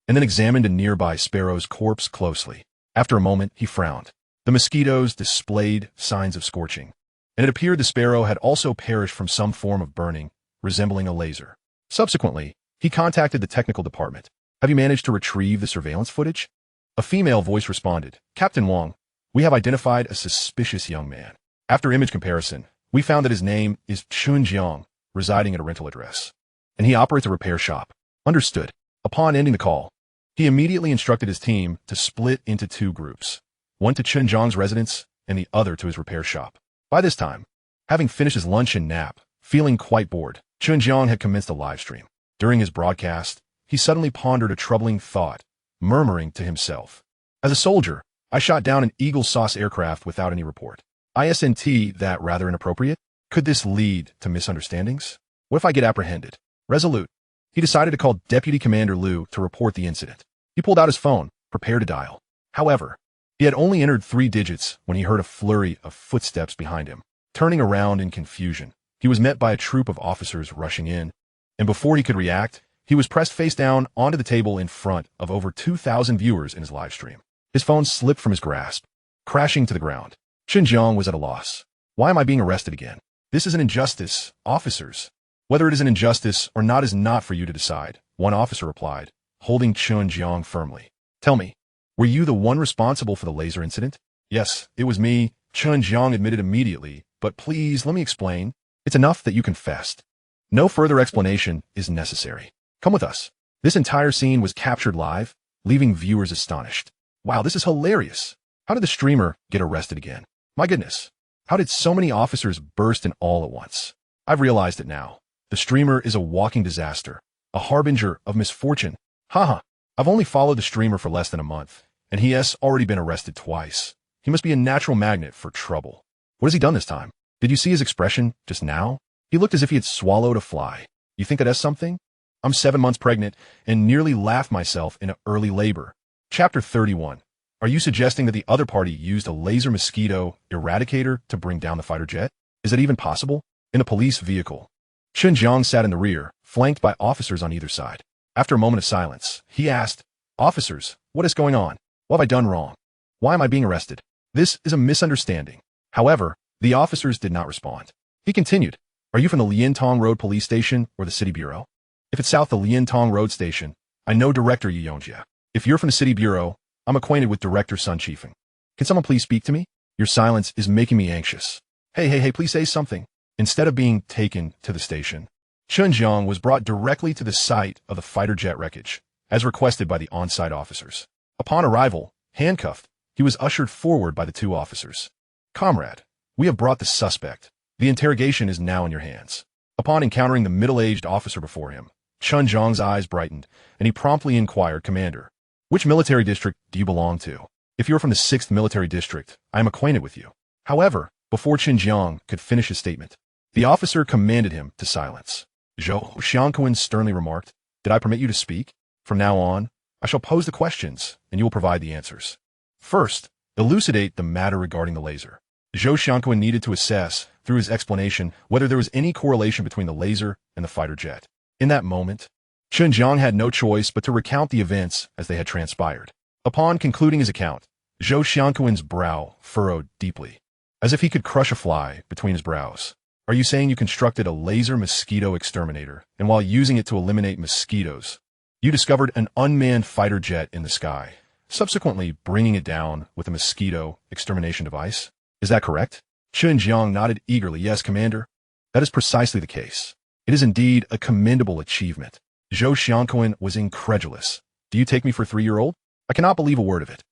and then examined a nearby sparrow's corpse closely. After a moment, he frowned. The mosquitoes displayed signs of scorching, and it appeared the sparrow had also perished from some form of burning, resembling a laser. Subsequently, he contacted the technical department. Have you managed to retrieve the surveillance footage? A female voice responded, Captain Wang, we have identified a suspicious young man. After image comparison, we found that his name is Chen Jiang, residing at a rental address, and he operates a repair shop. Understood. Upon ending the call, he immediately instructed his team to split into two groups, one to Chen Jiang's residence and the other to his repair shop. By this time, having finished his lunch and nap, feeling quite bored, Chen Jiang had commenced a live stream. During his broadcast, he suddenly pondered a troubling thought, murmuring to himself. As a soldier, I shot down an Eagle Sauce aircraft without any report. Isn't that rather inappropriate? Could this lead to misunderstandings? What if I get apprehended? Resolute, he decided to call Deputy Commander Liu to report the incident. He pulled out his phone, prepared to dial. However, he had only entered 3 digits when he heard a flurry of footsteps behind him. Turning around in confusion, he was met by a troop of officers rushing in, and before he could react, he was pressed face down onto the table in front of over 2,000 viewers in his live stream. His phone slipped from his grasp, crashing to the ground. Chen Jiang was at a loss. Why am I being arrested again? This is an injustice, officers. Whether it is an injustice or not is not for you to decide, one officer replied, holding Chen Jiang firmly. Tell me, were you the one responsible for the laser incident? Yes, it was me, Chen Jiang admitted immediately, but please let me explain. It's enough that you confessed. No further explanation is necessary. Come with us. This entire scene was captured live, leaving viewers astonished. Wow, this is hilarious. How did the streamer get arrested again? My goodness. How did so many officers burst in all at once? I've realized it now. The streamer is a walking disaster, a harbinger of misfortune. Haha, I've only followed the streamer for less than a month, and he has already been arrested twice. He must be a natural magnet for trouble. What has he done this time? Did you see his expression just now? He looked as if he had swallowed a fly. You think that has something? I'm 7 months pregnant and nearly laughed myself into early labor. Chapter 31. Are you suggesting that the other party used a laser mosquito eradicator to bring down the fighter jet? Is that even possible? In a police vehicle, Chen Jiang sat in the rear, flanked by officers on either side. After a moment of silence, he asked, Officers, what is going on? What have I done wrong? Why am I being arrested? This is a misunderstanding. However, the officers did not respond. He continued, Are you from the Liantong Road Police Station or the City Bureau? If it's south the Liantong Road Station, I know Director Yongjia. If you're from the City Bureau, I'm acquainted with Director Sun Chifeng. Can someone please speak to me? Your silence is making me anxious. Hey, please say something. Instead of being taken to the station, Chen Jiang was brought directly to the site of the fighter jet wreckage, as requested by the on-site officers. Upon arrival, handcuffed, he was ushered forward by the 2 officers. Comrade, we have brought the suspect. The interrogation is now in your hands. Upon encountering the middle-aged officer before him, Chen Jiang's eyes brightened, and he promptly inquired, Commander, which military district do you belong to? If you're from the 6th Military District, I am acquainted with you. However, before Chen Jiang could finish his statement, the officer commanded him to silence. Zhou Xiangquan sternly remarked, Did I permit you to speak? From now on, I shall pose the questions, and you will provide the answers. First, elucidate the matter regarding the laser. Zhou Xiangquan needed to assess, through his explanation, whether there was any correlation between the laser and the fighter jet. In that moment, Chen Jiang had no choice but to recount the events as they had transpired. Upon concluding his account, Zhou Xiangquan's brow furrowed deeply, as if he could crush a fly between his brows. Are you saying you constructed a laser mosquito exterminator, and while using it to eliminate mosquitoes, you discovered an unmanned fighter jet in the sky, subsequently bringing it down with a mosquito extermination device? Is that correct? Chen Jiang nodded eagerly. Yes, Commander. That is precisely the case. It is indeed a commendable achievement. Zhou Xiangquan was incredulous. Do you take me for a 3-year-old? I cannot believe a word of it.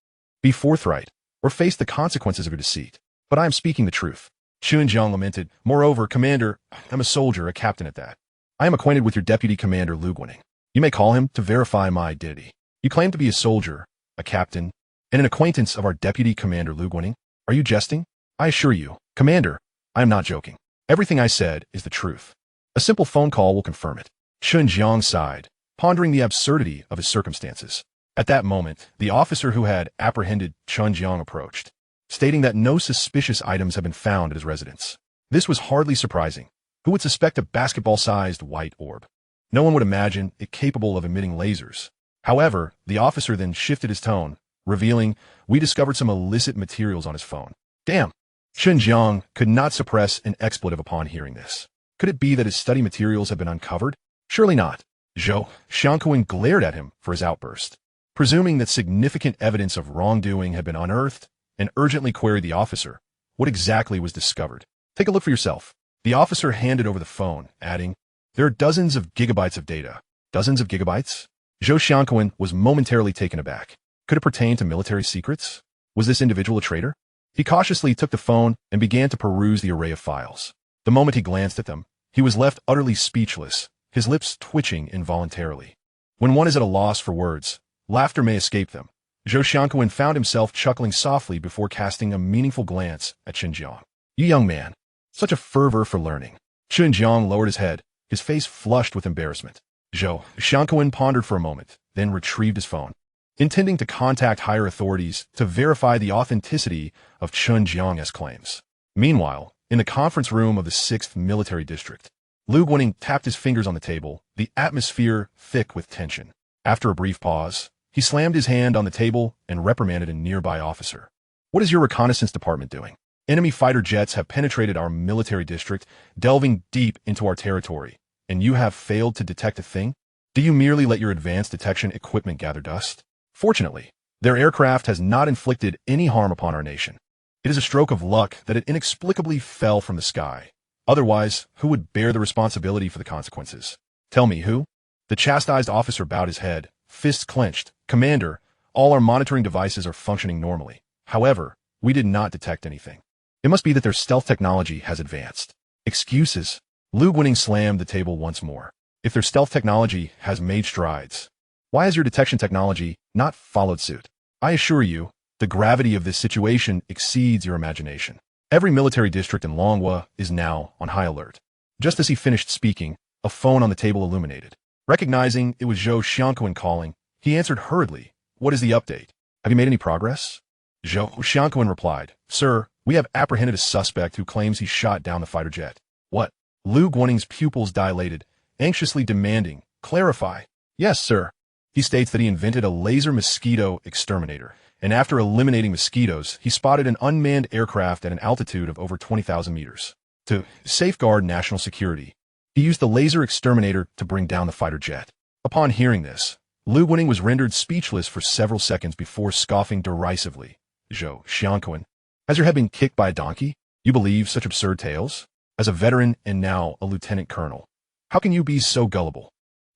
Be forthright, or face the consequences of your deceit. But I am speaking the truth. Chen Jiang lamented. Moreover, Commander, I'm a soldier, a captain at that. I am acquainted with your Deputy Commander Liu Guaning. You may call him to verify my identity. You claim to be a soldier, a captain, and an acquaintance of our Deputy Commander Liu Guaning. Are you jesting? I assure you, Commander, I am not joking. Everything I said is the truth. A simple phone call will confirm it. Chen Jiang sighed, pondering the absurdity of his circumstances. At that moment, the officer who had apprehended Chen Jiang approached, stating that no suspicious items had been found at his residence. This was hardly surprising. Who would suspect a basketball-sized white orb? No one would imagine it capable of emitting lasers. However, the officer then shifted his tone, revealing, We discovered some illicit materials on his phone. Damn! Chen Jiang could not suppress an expletive upon hearing this. Could it be that his study materials had been uncovered? Surely not. Zhou Xiangquan glared at him for his outburst, presuming that significant evidence of wrongdoing had been unearthed, and urgently queried the officer, what exactly was discovered? Take a look for yourself. The officer handed over the phone, adding, There are dozens of gigabytes of data. Dozens of gigabytes? Zhou Xiangquan was momentarily taken aback. Could it pertain to military secrets? Was this individual a traitor? He cautiously took the phone and began to peruse the array of files. The moment he glanced at them, he was left utterly speechless, his lips twitching involuntarily. When one is at a loss for words, laughter may escape them. Zhou Xiangquan found himself chuckling softly before casting a meaningful glance at Chen Jiang. You young man, such a fervor for learning. Chen Jiang lowered his head, his face flushed with embarrassment. Zhou Xiangquan pondered for a moment, then retrieved his phone, intending to contact higher authorities to verify the authenticity of Chen Jiang's claims. Meanwhile, in the conference room of the 6th Military District, Lu Guaning tapped his fingers on the table, the atmosphere thick with tension. After a brief pause, he slammed his hand on the table and reprimanded a nearby officer. What is your reconnaissance department doing? Enemy fighter jets have penetrated our military district, delving deep into our territory, and you have failed to detect a thing? Do you merely let your advanced detection equipment gather dust? Fortunately, their aircraft has not inflicted any harm upon our nation. It is a stroke of luck that it inexplicably fell from the sky. Otherwise, who would bear the responsibility for the consequences? Tell me who? The chastised officer bowed his head, fists clenched. Commander, all our monitoring devices are functioning normally. However, we did not detect anything. It must be that their stealth technology has advanced. Excuses. Lu Guaning slammed the table once more. If their stealth technology has made strides, why has your detection technology not followed suit? I assure you, the gravity of this situation exceeds your imagination. Every military district in Longhua is now on high alert. Just as he finished speaking, a phone on the table illuminated. Recognizing it was Zhou Xiangquan calling, he answered hurriedly. What is the update? Have you made any progress? Zhou Xiangquan replied, Sir, we have apprehended a suspect who claims he shot down the fighter jet. What? Lu Guaning's pupils dilated, anxiously demanding, clarify. Yes, sir. He states that he invented a laser mosquito exterminator, and after eliminating mosquitoes, he spotted an unmanned aircraft at an altitude of over 20,000 meters. To safeguard national security, he used the laser exterminator to bring down the fighter jet. Upon hearing this, Lu Guaning was rendered speechless for several seconds before scoffing derisively. Zhou Xiangquan, has your head been kicked by a donkey? You believe such absurd tales? As a veteran and now a lieutenant colonel, how can you be so gullible?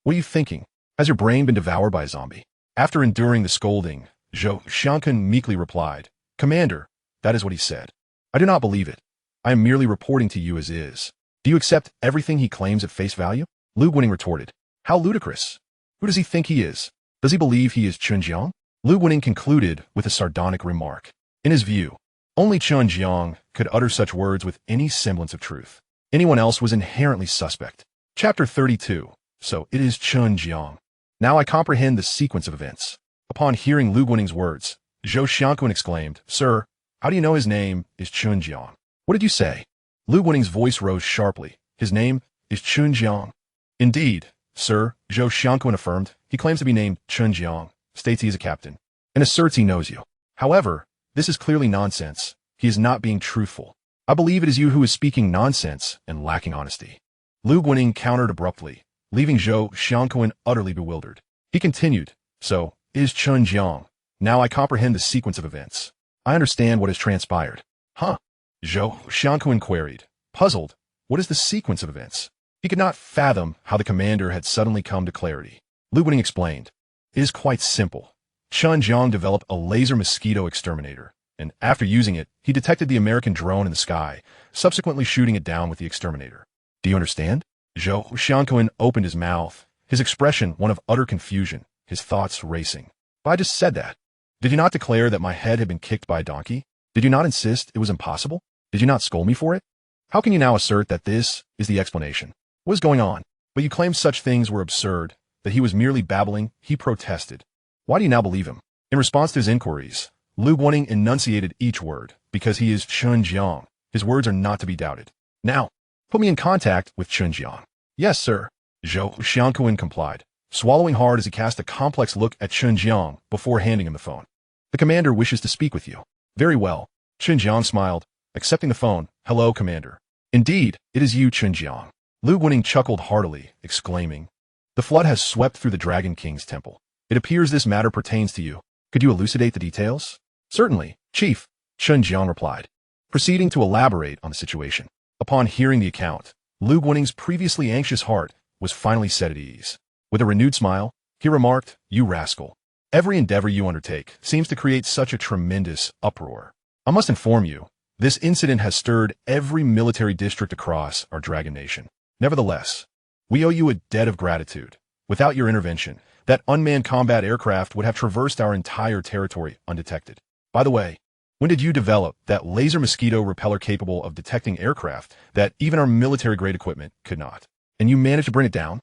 What are you thinking? Has your brain been devoured by a zombie? After enduring the scolding, Zhou Xiangquan meekly replied, Commander, that is what he said. I do not believe it. I am merely reporting to you as is. Do you accept everything he claims at face value? Lu Guaning retorted. How ludicrous. Who does he think he is? Does he believe he is Chen Jiang? Lu Guaning concluded with a sardonic remark. In his view, only Chen Jiang could utter such words with any semblance of truth. Anyone else was inherently suspect. Chapter 32. So it is Chen Jiang. Now I comprehend the sequence of events. Upon hearing Lu Guaning's words, Zhou Xiangquan exclaimed, Sir, how do you know his name is Chen Jiang? What did you say? Lu Guaning's voice rose sharply. His name is Chen Jiang. Indeed, sir, Zhou Xiangquan affirmed. He claims to be named Chen Jiang, states he is a captain, and asserts he knows you. However, this is clearly nonsense. He is not being truthful. I believe it is you who is speaking nonsense and lacking honesty. Lu Guaning countered abruptly, leaving Zhou Xiangquan utterly bewildered. He continued, So, is Chen Jiang. Now I comprehend the sequence of events. I understand what has transpired. Huh? Zhou Xiangquan queried, puzzled. What is the sequence of events? He could not fathom how the commander had suddenly come to clarity. Lu Guaning explained, It is quite simple. Chen Jiang developed a laser mosquito exterminator, and after using it, he detected the American drone in the sky, subsequently shooting it down with the exterminator. Do you understand? Zhou Xiangquan opened his mouth, his expression one of utter confusion, his thoughts racing. But I just said that. Did you not declare that my head had been kicked by a donkey? Did you not insist it was impossible? Did you not scold me for it? How can you now assert that this is the explanation? What is going on? But you claimed such things were absurd, that he was merely babbling. He protested. Why do you now believe him? In response to his inquiries, Lu Guaning enunciated each word, because he is Chen Jiang. His words are not to be doubted. Now, put me in contact with Chen Jiang. Yes, sir. Zhou Xiangquan complied, swallowing hard as he cast a complex look at Chen Jiang before handing him the phone. The commander wishes to speak with you. Very well. Chen Jiang smiled, accepting the phone. Hello, Commander. Indeed, it is you, Chen Jiang. Lu Guaning chuckled heartily, exclaiming, The flood has swept through the Dragon King's temple. It appears this matter pertains to you. Could you elucidate the details? Certainly, Chief, Chen Jiang replied, proceeding to elaborate on the situation. Upon hearing the account, Lu Guaning's previously anxious heart was finally set at ease. With a renewed smile, he remarked, You rascal. Every endeavor you undertake seems to create such a tremendous uproar. I must inform you, this incident has stirred every military district across our Dragon Nation. Nevertheless, we owe you a debt of gratitude. Without your intervention, That unmanned combat aircraft would have traversed our entire territory undetected. By the way, when did you develop that laser mosquito repeller capable of detecting aircraft that even our military-grade equipment could not? And you managed to bring it down?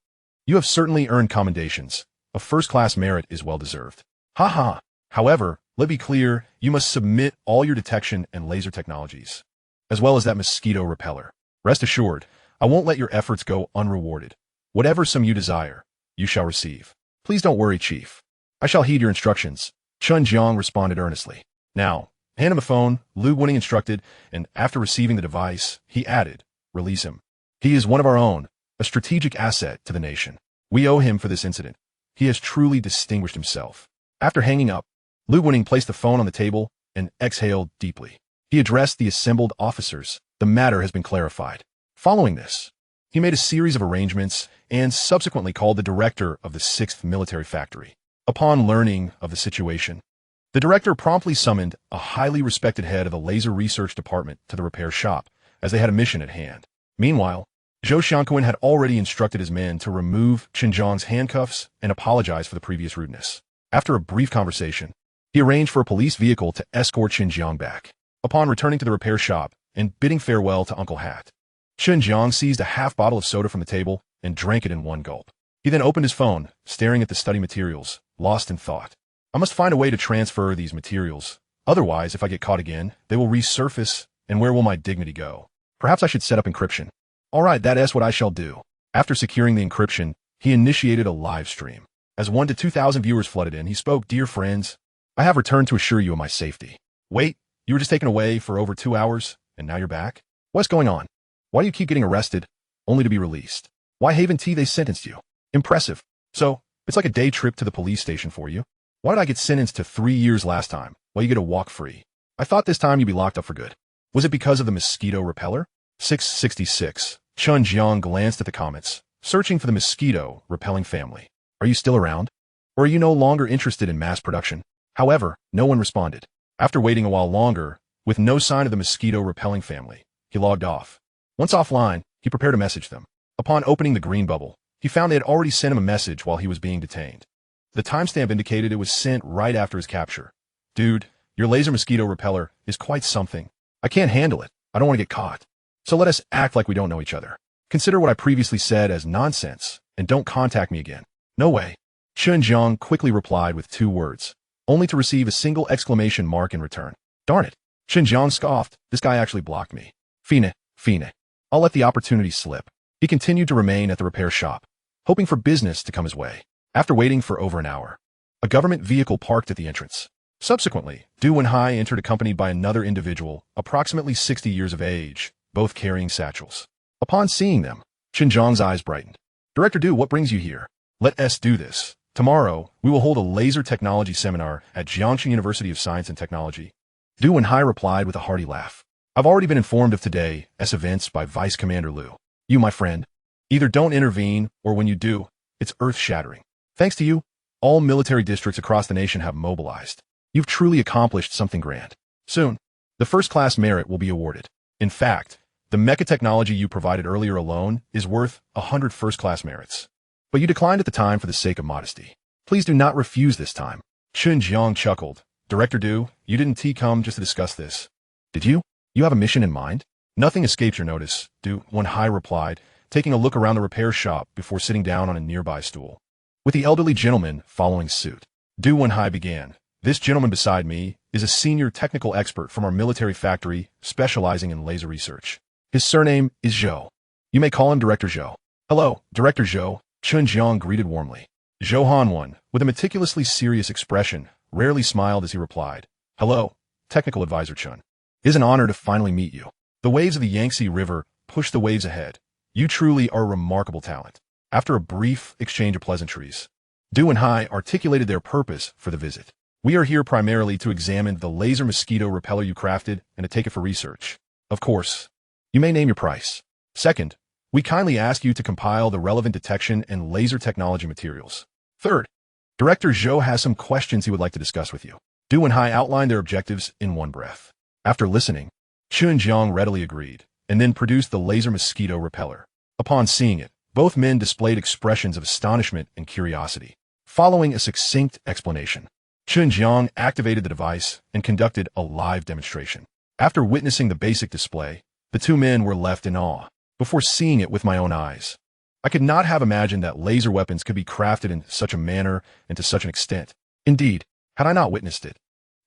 You have certainly earned commendations. A first-class merit is well-deserved. Ha ha. However, let me be clear, you must submit all your detection and laser technologies, as well as that mosquito repeller. Rest assured, I won't let your efforts go unrewarded. Whatever sum you desire, you shall receive. Please don't worry, Chief. I shall heed your instructions. Chen Jiang responded earnestly. Now, hand him a phone, Lu Guaning instructed, and after receiving the device, he added, release him. He is one of our own, a strategic asset to the nation. We owe him for this incident. He has truly distinguished himself. After hanging up, Lu Guaning placed the phone on the table and exhaled deeply. He addressed the assembled officers. The matter has been clarified. Following this, he made a series of arrangements and subsequently called the director of the 6th Military Factory. Upon learning of the situation, the director promptly summoned a highly respected head of the laser research department to the repair shop, as they had a mission at hand. Meanwhile, Zhou Xiangquan had already instructed his men to remove Chen Jiang's handcuffs and apologize for the previous rudeness. After a brief conversation, he arranged for a police vehicle to escort Chen Jiang back. Upon returning to the repair shop and bidding farewell to Uncle Hat, Chen Jiang seized a half bottle of soda from the table and drank it in one gulp. He then opened his phone, staring at the study materials, lost in thought. I must find a way to transfer these materials. Otherwise, if I get caught again, they will resurface, and where will my dignity go? Perhaps I should set up encryption. All right, that is what I shall do. After securing the encryption, he initiated a live stream. As 1 to 2,000 viewers flooded in, he spoke, Dear friends, I have returned to assure you of my safety. Wait, you were just taken away for over 2 hours, and now you're back? What's going on? Why do you keep getting arrested, only to be released? Why Haven T they sentenced you? Impressive. So, it's like a day trip to the police station for you. Why did I get sentenced to 3 years last time, while you get to walk free? I thought this time you'd be locked up for good. Was it because of the mosquito repeller? 666. Chen Jiang glanced at the comments, searching for the mosquito repelling family. Are you still around? Or are you no longer interested in mass production? However, no one responded. After waiting a while longer, with no sign of the mosquito repelling family, he logged off. Once offline, he prepared to message them. Upon opening the green bubble, he found they had already sent him a message while he was being detained. The timestamp indicated it was sent right after his capture. Dude, your laser mosquito repeller is quite something. I can't handle it. I don't want to get caught. So let us act like we don't know each other. Consider what I previously said as nonsense, and don't contact me again. No way. Chen Jiang quickly replied with 2 words, only to receive a single exclamation mark in return. Darn it. Chen Jiang scoffed. This guy actually blocked me. Fine. I'll let the opportunity slip. He continued to remain at the repair shop, hoping for business to come his way. After waiting for over an hour, a government vehicle parked at the entrance. Subsequently, Du Wenhai entered accompanied by another individual, approximately 60 years of age, both carrying satchels. Upon seeing them, Chen Jiang's eyes brightened. Director Du, what brings you here? Let us do this. Tomorrow, we will hold a laser technology seminar at Jiangxi University of Science and Technology. Du Wenhai replied with a hearty laugh. I've already been informed of today's events by Vice Commander Lu. You, my friend, either don't intervene, or when you do, it's earth-shattering. Thanks to you, all military districts across the nation have mobilized. You've truly accomplished something grand. Soon, the first-class merit will be awarded. In fact, the mecha technology you provided earlier alone is worth 100 first-class merits. But you declined at the time for the sake of modesty. Please do not refuse this time. Chen Jiang chuckled. Director Du, you didn't come just to discuss this. Did you? You have a mission in mind? Nothing escaped your notice, Du Wenhai replied, taking a look around the repair shop before sitting down on a nearby stool. With the elderly gentleman following suit, Du Wenhai began. This gentleman beside me is a senior technical expert from our military factory specializing in laser research. His surname is Zhou. You may call him Director Zhou. Hello, Director Zhou, Chen Jiang greeted warmly. Zhou Hanwan, with a meticulously serious expression, rarely smiled as he replied. Hello, Technical Advisor Chen. It is an honor to finally meet you. The waves of the Yangtze River push the waves ahead. You truly are a remarkable talent. After a brief exchange of pleasantries, Du Wenhai articulated their purpose for the visit. We are here primarily to examine the laser mosquito repeller you crafted and to take it for research. Of course, you may name your price. Second, we kindly ask you to compile the relevant detection and laser technology materials. Third, Director Zhou has some questions he would like to discuss with you. Du Wenhai outlined their objectives in one breath. After listening, Chen Jiang readily agreed, and then produced the laser mosquito repeller. Upon seeing it, both men displayed expressions of astonishment and curiosity. Following a succinct explanation, Chen Jiang activated the device and conducted a live demonstration. After witnessing the basic display, the two men were left in awe. Before seeing it with my own eyes, I could not have imagined that laser weapons could be crafted in such a manner and to such an extent. Indeed, had I not witnessed it,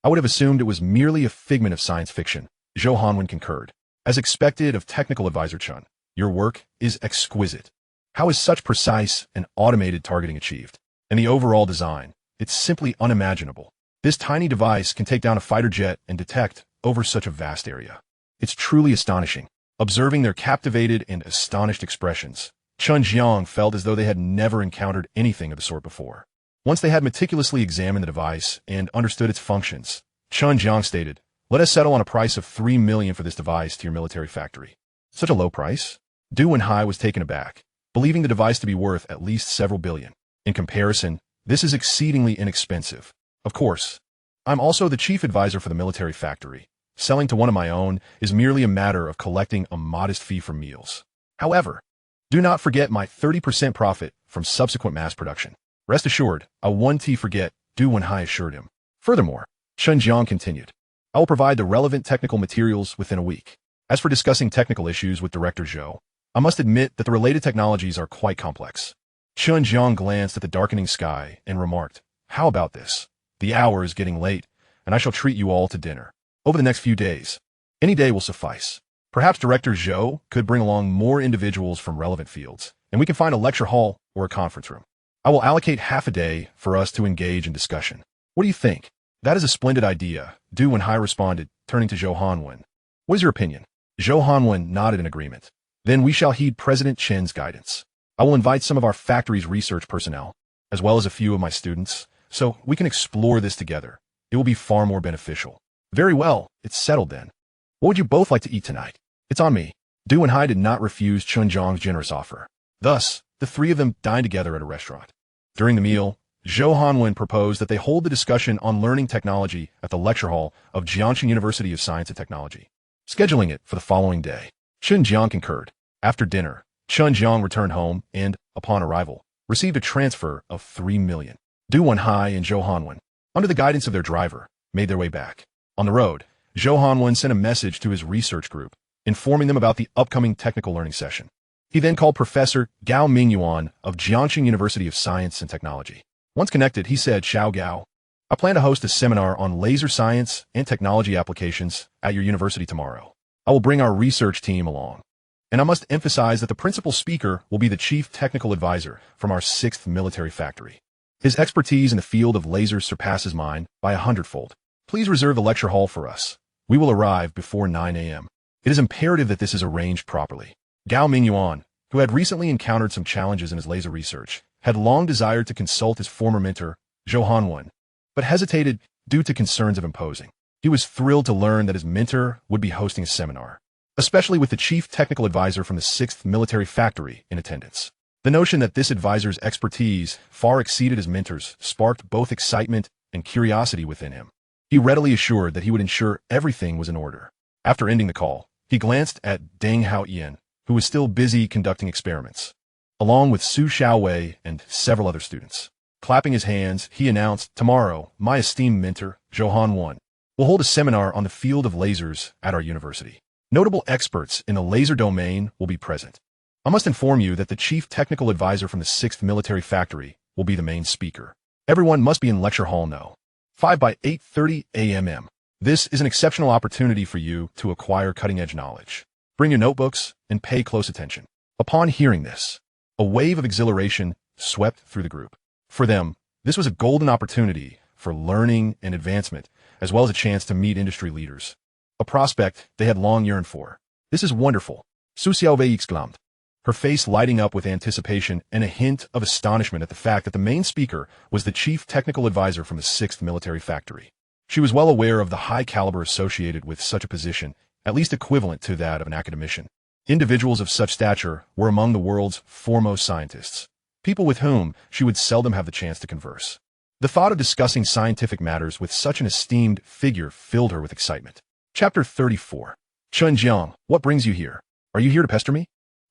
I would have assumed it was merely a figment of science fiction. Zhou Hanwen concurred. As expected of technical advisor Chen, your work is exquisite. How is such precise and automated targeting achieved? And the overall design, it's simply unimaginable. This tiny device can take down a fighter jet and detect over such a vast area. It's truly astonishing. Observing their captivated and astonished expressions, Chen Jiang felt as though they had never encountered anything of the sort before. Once they had meticulously examined the device and understood its functions, Chen Jiang stated, "Let us settle on a price of 3 million for this device to your military factory." Such a low price? Du Wenhai was taken aback, believing the device to be worth at least several billion. In comparison, this is exceedingly inexpensive. Of course, I'm also the chief advisor for the military factory. Selling to one of my own is merely a matter of collecting a modest fee for meals. However, do not forget my 30% profit from subsequent mass production. Rest assured, I won't forget, Du Wenhai assured him. Furthermore, Chen Jiang continued, I will provide the relevant technical materials within a week. As for discussing technical issues with Director Zhou, I must admit that the related technologies are quite complex. Chen Jiang glanced at the darkening sky and remarked, how about this? The hour is getting late, and I shall treat you all to dinner. Over the next few days. Any day will suffice. Perhaps Director Zhou could bring along more individuals from relevant fields, and we can find a lecture hall or a conference room. I will allocate half a day for us to engage in discussion. What do you think? That is a splendid idea, Du Wenhai responded, turning to Zhou Hanwen. What is your opinion? Zhou Hanwen nodded in agreement. Then we shall heed President Chen's guidance. I will invite some of our factory's research personnel, as well as a few of my students, so we can explore this together. It will be far more beneficial. Very well, it's settled then. What would you both like to eat tonight? It's on me. Du Wenhai did not refuse Chen Jiang's generous offer. Thus, the three of them dined together at a restaurant. During the meal, Zhou Hanwen proposed that they hold the discussion on learning technology at the lecture hall of Jiangxing University of Science and Technology, scheduling it for the following day. Chen Jiang concurred. After dinner, Chen Jiang returned home and, upon arrival, received a transfer of 3 million. Du Wenhai and Zhou Hanwen, under the guidance of their driver, made their way back. On the road, Zhou Hanwen sent a message to his research group, informing them about the upcoming technical learning session. He then called Professor Gao Mingyuan of Jiangxing University of Science and Technology. Once connected, he said, Xiao Gao, I plan to host a seminar on laser science and technology applications at your university tomorrow. I will bring our research team along. And I must emphasize that the principal speaker will be the chief technical advisor from our 6th military factory. His expertise in the field of lasers surpasses mine by 100-fold. Please reserve the lecture hall for us. We will arrive before 9 a.m. It is imperative that this is arranged properly. Gao Mingyuan, who had recently encountered some challenges in his laser research, had long desired to consult his former mentor, Zhou Hanwen, but hesitated due to concerns of imposing. He was thrilled to learn that his mentor would be hosting a seminar, especially with the chief technical advisor from the 6th military factory in attendance. The notion that this advisor's expertise far exceeded his mentor's sparked both excitement and curiosity within him. He readily assured that he would ensure everything was in order. After ending the call, he glanced at Deng Haoyan, who was still busy conducting experiments, along with Su Xiaowei and several other students. Clapping his hands, he announced, tomorrow, my esteemed mentor, Zhou Hanwen, will hold a seminar on the field of lasers at our university. Notable experts in the laser domain will be present. I must inform you that the chief technical advisor from the 6th military factory will be the main speaker. Everyone must be in lecture hall No. 5 by 8:30 a.m. This is an exceptional opportunity for you to acquire cutting-edge knowledge. Bring your notebooks and pay close attention. Upon hearing this, a wave of exhilaration swept through the group. For them, this was a golden opportunity for learning and advancement, as well as a chance to meet industry leaders. A prospect they had long yearned for. This is wonderful, Su Xiaowei exclaimed, her face lighting up with anticipation and a hint of astonishment at the fact that the main speaker was the chief technical advisor from the 6th military factory. She was well aware of the high caliber associated with such a position, at least equivalent to that of an academician. Individuals of such stature were among the world's foremost scientists, people with whom she would seldom have the chance to converse. The thought of discussing scientific matters with such an esteemed figure filled her with excitement. Chapter 34. Chen Jiang, what brings you here? Are you here to pester me?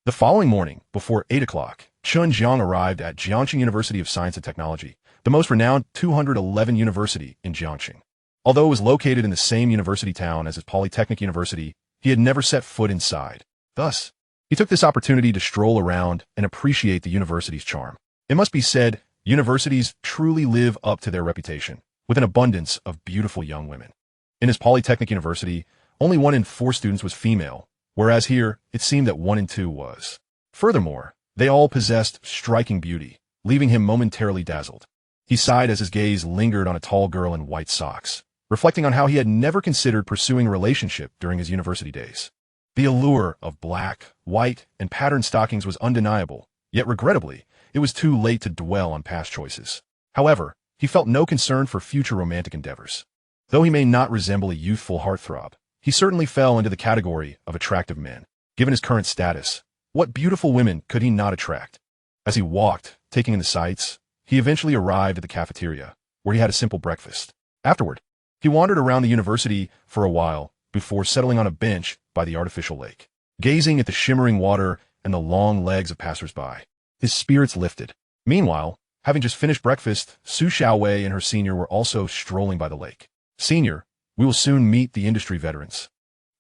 The following morning, before 8 o'clock, Chen Jiang arrived at Jiangxing University of Science and Technology, the most renowned 211 university in Jiangxing. Although it was located in the same university town as his Polytechnic University, he had never set foot inside. Thus, he took this opportunity to stroll around and appreciate the university's charm. It must be said, universities truly live up to their reputation, with an abundance of beautiful young women. In his Polytechnic University, only 1 in 4 students was female, whereas here, it seemed that 1 in 2 was. Furthermore, they all possessed striking beauty, leaving him momentarily dazzled. He sighed as his gaze lingered on a tall girl in white socks, reflecting on how he had never considered pursuing a relationship during his university days. The allure of black, white, and patterned stockings was undeniable, yet regrettably, it was too late to dwell on past choices. However, he felt no concern for future romantic endeavors. Though he may not resemble a youthful heartthrob, he certainly fell into the category of attractive men. Given his current status, what beautiful women could he not attract? As he walked, taking in the sights, he eventually arrived at the cafeteria, where he had a simple breakfast. Afterward, he wandered around the university for a while before settling on a bench by the artificial lake. Gazing at the shimmering water and the long legs of passers-by, his spirits lifted. Meanwhile, having just finished breakfast, Su Xiaowei and her senior were also strolling by the lake. Senior, we will soon meet the industry veterans.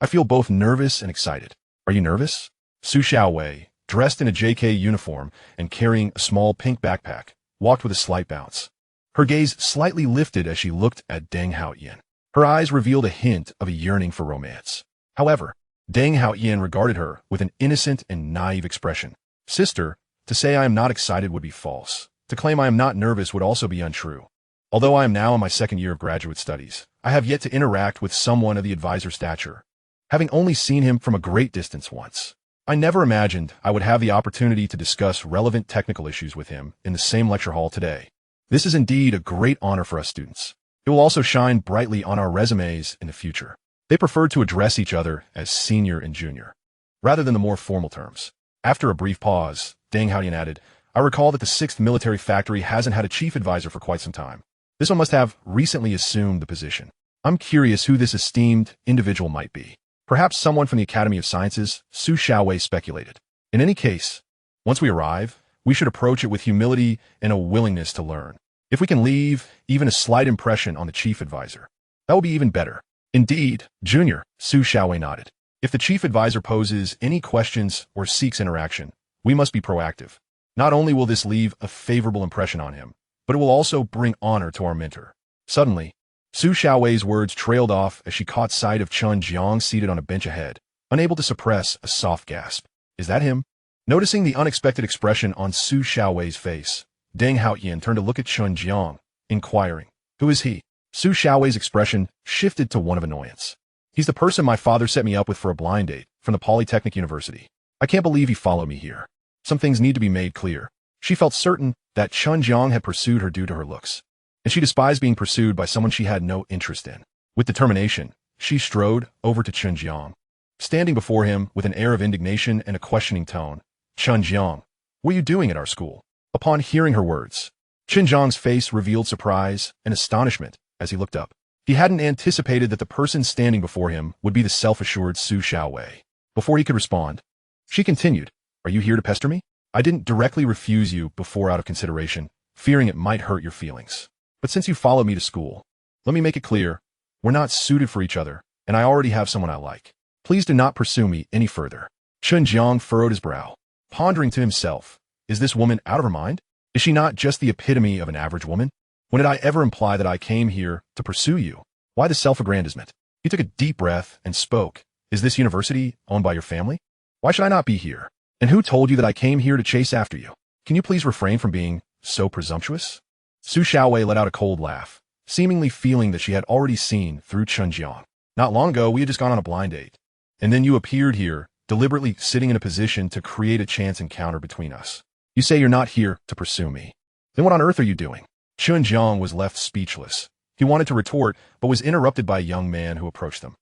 I feel both nervous and excited. Are you nervous? Su Xiaowei, dressed in a JK uniform and carrying a small pink backpack, walked with a slight bounce. Her gaze slightly lifted as she looked at Deng Haoyan. Her eyes revealed a hint of a yearning for romance. However, Deng Haoyan regarded her with an innocent and naive expression. Sister, to say I am not excited would be false. To claim I am not nervous would also be untrue. Although I am now in my 2nd year of graduate studies, I have yet to interact with someone of the advisor's stature. Having only seen him from a great distance once, I never imagined I would have the opportunity to discuss relevant technical issues with him in the same lecture hall today. This is indeed a great honor for us students. It will also shine brightly on our resumes in the future. They preferred to address each other as senior and junior, rather than the more formal terms. After a brief pause, Deng Haoyan added, I recall that the 6th military factory hasn't had a chief advisor for quite some time. This one must have recently assumed the position. I'm curious who this esteemed individual might be. Perhaps someone from the Academy of Sciences, Su Xiaowei speculated. In any case, once we arrive, we should approach it with humility and a willingness to learn. If we can leave even a slight impression on the chief advisor, that will be even better. Indeed, Junior, Su Xiaowei nodded. If the chief advisor poses any questions or seeks interaction, we must be proactive. Not only will this leave a favorable impression on him, but it will also bring honor to our mentor. Suddenly, Su Xiaowei's words trailed off as she caught sight of Chen Jiang seated on a bench ahead, unable to suppress a soft gasp. Is that him? Noticing the unexpected expression on Su Xiaowei's face, Deng Haoyan turned to look at Chen Jiang, inquiring, who is he? Su Xiaowei's expression shifted to one of annoyance. He's the person my father set me up with for a blind date from the Polytechnic University. I can't believe he followed me here. Some things need to be made clear. She felt certain that Chen Jiang had pursued her due to her looks, and she despised being pursued by someone she had no interest in. With determination, she strode over to Chen Jiang. Standing before him with an air of indignation and a questioning tone, Chen Jiang, what are you doing at our school? Upon hearing her words, Chen Jiang's face revealed surprise and astonishment as he looked up. He hadn't anticipated that the person standing before him would be the self-assured Su Xiaowei. Before he could respond, she continued, are you here to pester me? I didn't directly refuse you before out of consideration, fearing it might hurt your feelings. But since you followed me to school, let me make it clear, we're not suited for each other, and I already have someone I like. Please do not pursue me any further. Chen Jiang furrowed his brow, pondering to himself, is this woman out of her mind? Is she not just the epitome of an average woman? When did I ever imply that I came here to pursue you? Why the self-aggrandizement? He took a deep breath and spoke. Is this university owned by your family? Why should I not be here? And who told you that I came here to chase after you? Can you please refrain from being so presumptuous? Su Xiaowei let out a cold laugh, seemingly feeling that she had already seen through Chen Jiang. Not long ago, we had just gone on a blind date. And then you appeared here, deliberately sitting in a position to create a chance encounter between us. You say you're not here to pursue me. Then what on earth are you doing? Chen Jiang was left speechless. He wanted to retort, but was interrupted by a young man who approached them.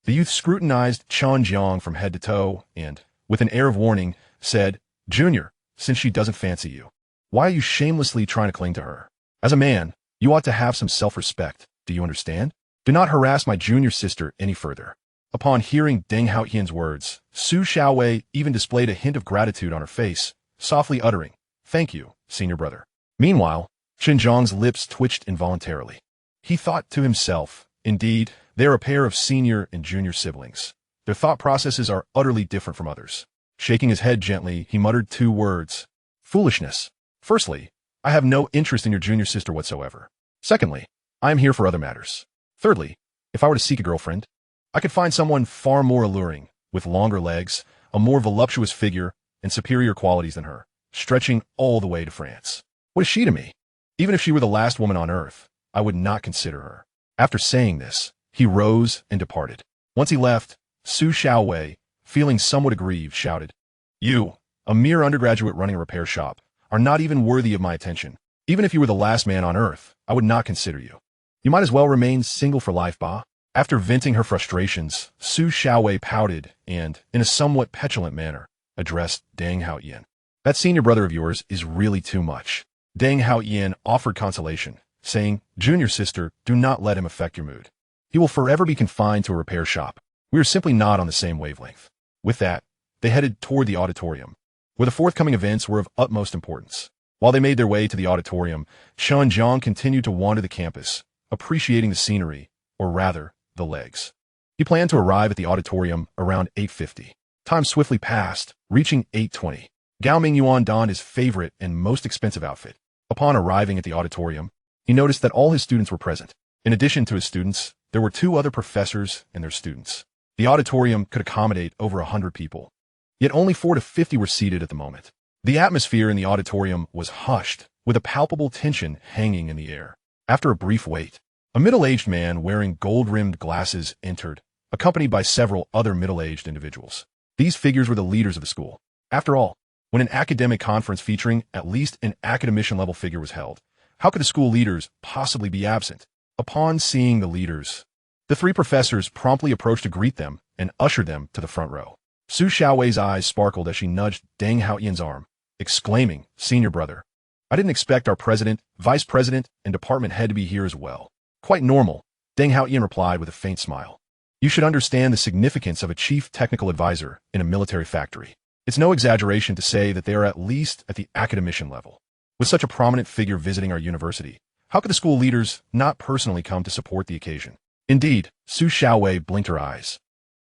The youth scrutinized Chen Jiang from head to toe and, with an air of warning, said, Junior, since she doesn't fancy you, why are you shamelessly trying to cling to her? As a man, you ought to have some self-respect. Do you understand? Do not harass my junior sister any further. Upon hearing Deng Haoyan's words, Su Xiaowei even displayed a hint of gratitude on her face, softly uttering, thank you, senior brother. Meanwhile, Chen Jiang's lips twitched involuntarily. He thought to himself, indeed, they are a pair of senior and junior siblings. Their thought processes are utterly different from others. Shaking his head gently, he muttered two words. Foolishness. Firstly, I have no interest in your junior sister whatsoever. Secondly, I am here for other matters. Thirdly, if I were to seek a girlfriend, I could find someone far more alluring, with longer legs, a more voluptuous figure, and superior qualities than her, stretching all the way to France. What is she to me? Even if she were the last woman on earth, I would not consider her. After saying this, he rose and departed. Once he left, Su Xiaowei, feeling somewhat aggrieved, shouted, You, a mere undergraduate running a repair shop, are not even worthy of my attention. Even if you were the last man on earth, I would not consider you. You might as well remain single for life, Ba. After venting her frustrations, Su Xiaowei pouted and, in a somewhat petulant manner, addressed Deng Haoyan. That senior brother of yours is really too much. Deng Haoyan offered consolation, saying, Junior sister, do not let him affect your mood. He will forever be confined to a repair shop. We are simply not on the same wavelength. With that, they headed toward the auditorium, where the forthcoming events were of utmost importance. While they made their way to the auditorium, Chen Jiang continued to wander the campus, appreciating the scenery, or rather, the legs. He planned to arrive at the auditorium around 8:50. Time swiftly passed, reaching 8:20. Gao Mingyuan donned his favorite and most expensive outfit. Upon arriving at the auditorium, he noticed that all his students were present. In addition to his students, there were two other professors and their students. The auditorium could accommodate over 100 people. Yet only 40 to 50 were seated at the moment. The atmosphere in the auditorium was hushed, with a palpable tension hanging in the air. After a brief wait, a middle-aged man wearing gold-rimmed glasses entered, accompanied by several other middle-aged individuals. These figures were the leaders of the school. After all, when an academic conference featuring at least an academician-level figure was held, how could the school leaders possibly be absent? Upon seeing the leaders, the three professors promptly approached to greet them and ushered them to the front row. Su Xiaowei's eyes sparkled as she nudged Deng Haoyan's arm, exclaiming, Senior brother, I didn't expect our president, vice president, and department head to be here as well. Quite normal, Deng Haoyan replied with a faint smile. You should understand the significance of a chief technical advisor in a military factory. It's no exaggeration to say that they are at least at the academician level. With such a prominent figure visiting our university, how could the school leaders not personally come to support the occasion? Indeed, Su Xiaowei blinked her eyes,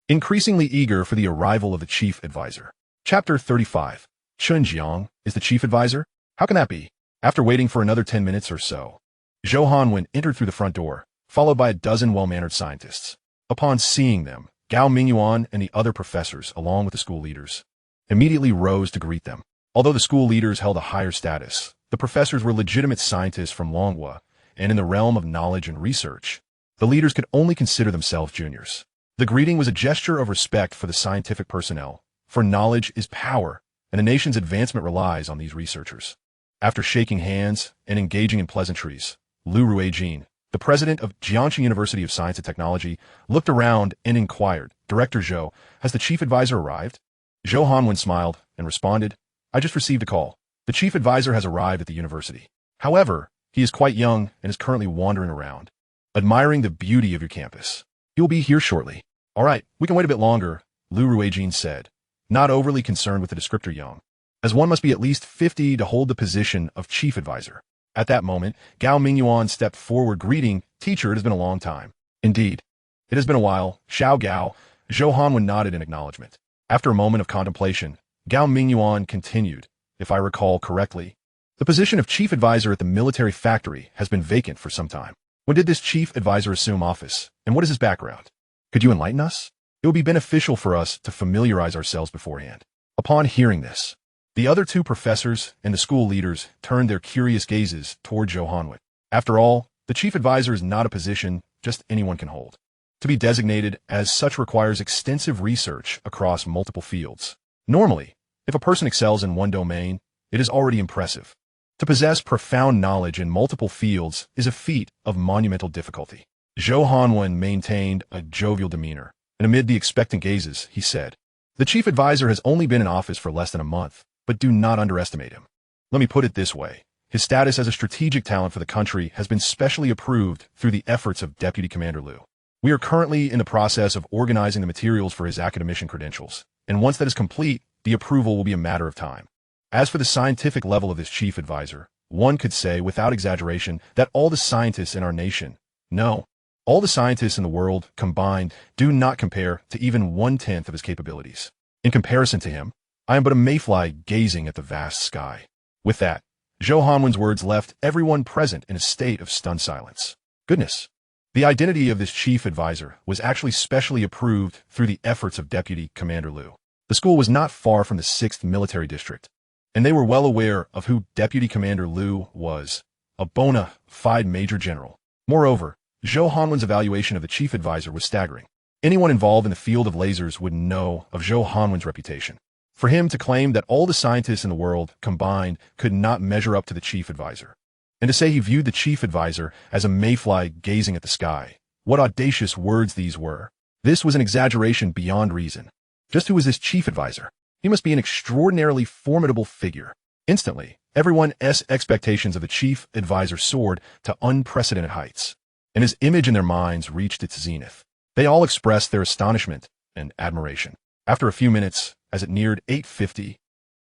increasingly eager for the arrival of the chief advisor. Chapter 35. Chen Jiang is the chief advisor? How can that be? After waiting for another 10 minutes or so, Zhou Hanwen entered through the front door, followed by a dozen well-mannered scientists. Upon seeing them, Gao Mingyuan and the other professors, along with the school leaders, immediately rose to greet them. Although the school leaders held a higher status, the professors were legitimate scientists from Longhua, and in the realm of knowledge and research, the leaders could only consider themselves juniors. The greeting was a gesture of respect for the scientific personnel, for knowledge is power, and the nation's advancement relies on these researchers. After shaking hands and engaging in pleasantries, Liu Ruijin, the president of Jiangxi University of Science and Technology, looked around and inquired, Director Zhou, has the chief advisor arrived? Zhou Hanwen smiled and responded, I just received a call. The chief advisor has arrived at the university. However, he is quite young and is currently wandering around, admiring the beauty of your campus. He will be here shortly. All right, we can wait a bit longer, Liu Ruijin said, not overly concerned with the descriptor young, as one must be at least 50 to hold the position of chief advisor. At that moment, Gao Mingyuan stepped forward greeting, Teacher, it has been a long time. Indeed, it has been a while, Xiao Gao. Zhou Hanwen nodded in acknowledgement. After a moment of contemplation, Gao Mingyuan continued, if I recall correctly, the position of chief advisor at the military factory has been vacant for some time. When did this chief advisor assume office, and what is his background? Could you enlighten us? It would be beneficial for us to familiarize ourselves beforehand. Upon hearing this, the other two professors and the school leaders turned their curious gazes toward Zhou Hanwen. After all, the chief advisor is not a position just anyone can hold. To be designated as such requires extensive research across multiple fields. Normally, if a person excels in one domain, it is already impressive. To possess profound knowledge in multiple fields is a feat of monumental difficulty. Zhou Hanwen maintained a jovial demeanor, and amid the expectant gazes, he said, The chief advisor has only been in office for less than a month, but do not underestimate him. Let me put it this way. His status as a strategic talent for the country has been specially approved through the efforts of Deputy Commander Liu. We are currently in the process of organizing the materials for his academician credentials, and once that is complete, the approval will be a matter of time. As for the scientific level of this chief advisor, One could say, without exaggeration, that all the scientists in our nation, no, all the scientists in the world combined, do not compare to even 1/10 of his capabilities. In comparison to him, I am but a mayfly gazing at the vast sky. With that, Zhou Hanwen's words left everyone present in a state of stunned silence. Goodness! The identity of this chief advisor was actually specially approved through the efforts of Deputy Commander Liu. The school was not far from the 6th Military District, and they were well aware of who Deputy Commander Liu was, a bona fide major general. Moreover, Zhou Hanwen's evaluation of the chief advisor was staggering. Anyone involved in the field of lasers would know of Zhou Hanwen's reputation. For him to claim that all the scientists in the world combined could not measure up to the chief advisor, and to say he viewed the chief advisor as a mayfly gazing at the sky, what audacious words these were. This was an exaggeration beyond reason. Just who was this chief advisor? He must be an extraordinarily formidable figure. Instantly, everyone's expectations of the chief advisor soared to unprecedented heights, and his image in their minds reached its zenith. They all expressed their astonishment and admiration. After a few minutes, as it neared 8:50,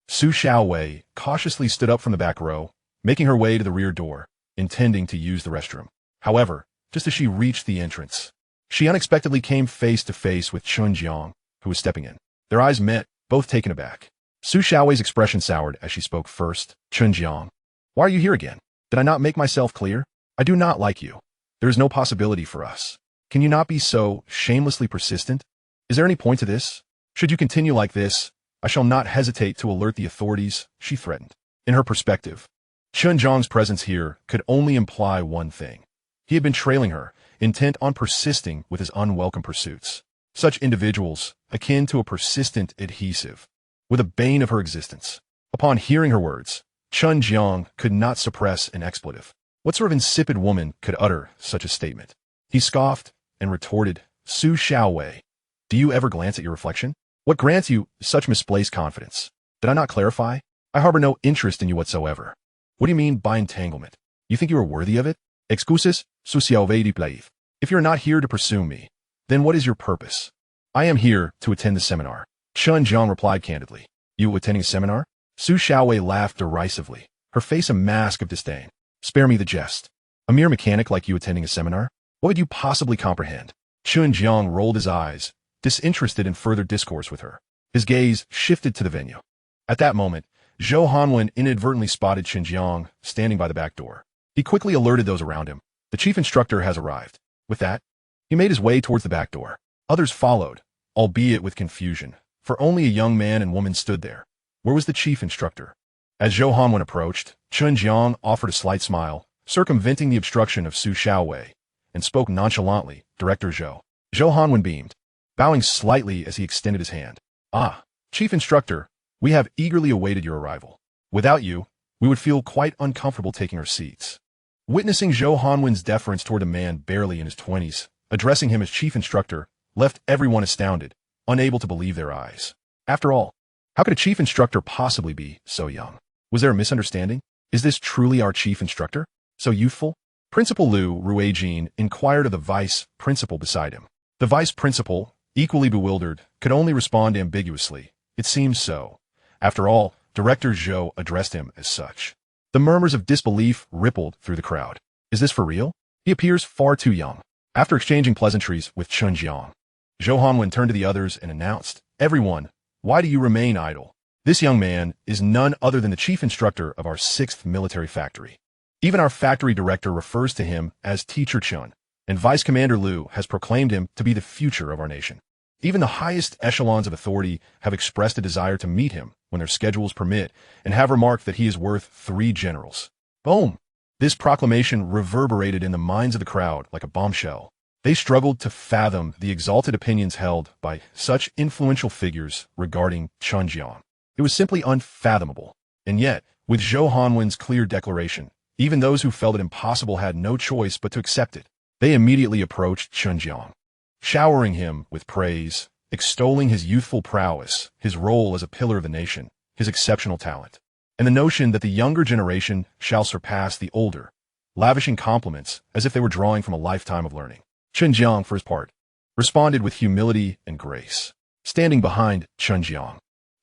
Su Xiaowei cautiously stood up from the back row, making her way to the rear door, intending to use the restroom. However, just as she reached the entrance, she unexpectedly came face to face with Chen Jiang, who was stepping in. Their eyes met, both taken aback. Su Xiaowei's expression soured as she spoke first. Chen Jiang, why are you here again? Did I not make myself clear? I do not like you. There is no possibility for us. Can you not be so shamelessly persistent? Is there any point to this? Should you continue like this, I shall not hesitate to alert the authorities, she threatened. In her perspective, Chen Jiang's presence here could only imply one thing. He had been trailing her, intent on persisting with his unwelcome pursuits. Such individuals, akin to a persistent adhesive, were the bane of her existence. Upon hearing her words, Chen Jiang could not suppress an expletive. What sort of insipid woman could utter such a statement? He scoffed and retorted, Su Xiaowei, do you ever glance at your reflection? What grants you such misplaced confidence? Did I not clarify? I harbor no interest in you whatsoever. What do you mean by entanglement? You think you are worthy of it? Excuses, Su Xiaowei de plaive. If you are not here to pursue me, then what is your purpose? I am here to attend the seminar. Chen Jiang replied candidly. You attending a seminar? Su Xiaowei laughed derisively, her face a mask of disdain. Spare me the jest. A mere mechanic like you attending a seminar? What would you possibly comprehend? Chen Jiang rolled his eyes, disinterested in further discourse with her. His gaze shifted to the venue. At that moment, Zhou Hanwen inadvertently spotted Chen Jiang standing by the back door. He quickly alerted those around him. The chief instructor has arrived. With that, he made his way towards the back door. Others followed, albeit with confusion, for only a young man and woman stood there. Where was the chief instructor? As Zhou Hanwen approached, Chen Jiang offered a slight smile, circumventing the obstruction of Su Xiaowei, and spoke nonchalantly, Director Zhou. Zhou Hanwen beamed, bowing slightly as he extended his hand. Ah, chief instructor, we have eagerly awaited your arrival. Without you, we would feel quite uncomfortable taking our seats. Witnessing Zhou Hanwen's deference toward a man barely in his 20s, addressing him as chief instructor, left everyone astounded, unable to believe their eyes. After all, how could a chief instructor possibly be so young? Was there a misunderstanding? Is this truly our chief instructor? So youthful? Principal Liu Ruijin inquired of the vice principal beside him. The vice principal, equally bewildered, could only respond ambiguously. It seems so. After all, Director Zhou addressed him as such. The murmurs of disbelief rippled through the crowd. Is this for real? He appears far too young. After exchanging pleasantries with Chen Jiang, Zhou Hanwen turned to the others and announced, Everyone, why do you remain idle? This young man is none other than the chief instructor of our 6th military factory. Even our factory director refers to him as Teacher Chen, and Vice Commander Liu has proclaimed him to be the future of our nation. Even the highest echelons of authority have expressed a desire to meet him when their schedules permit, and have remarked that he is worth 3 generals. Boom! This proclamation reverberated in the minds of the crowd like a bombshell. They struggled to fathom the exalted opinions held by such influential figures regarding Chen Jiang. It was simply unfathomable. And yet, with Zhou Hanwen's clear declaration, even those who felt it impossible had no choice but to accept it. They immediately approached Chen Jiang, showering him with praise, extolling his youthful prowess, his role as a pillar of the nation, his exceptional talent, and the notion that the younger generation shall surpass the older, lavishing compliments as if they were drawing from a lifetime of learning. Chen Jiang, for his part, responded with humility and grace. Standing behind Chen Jiang,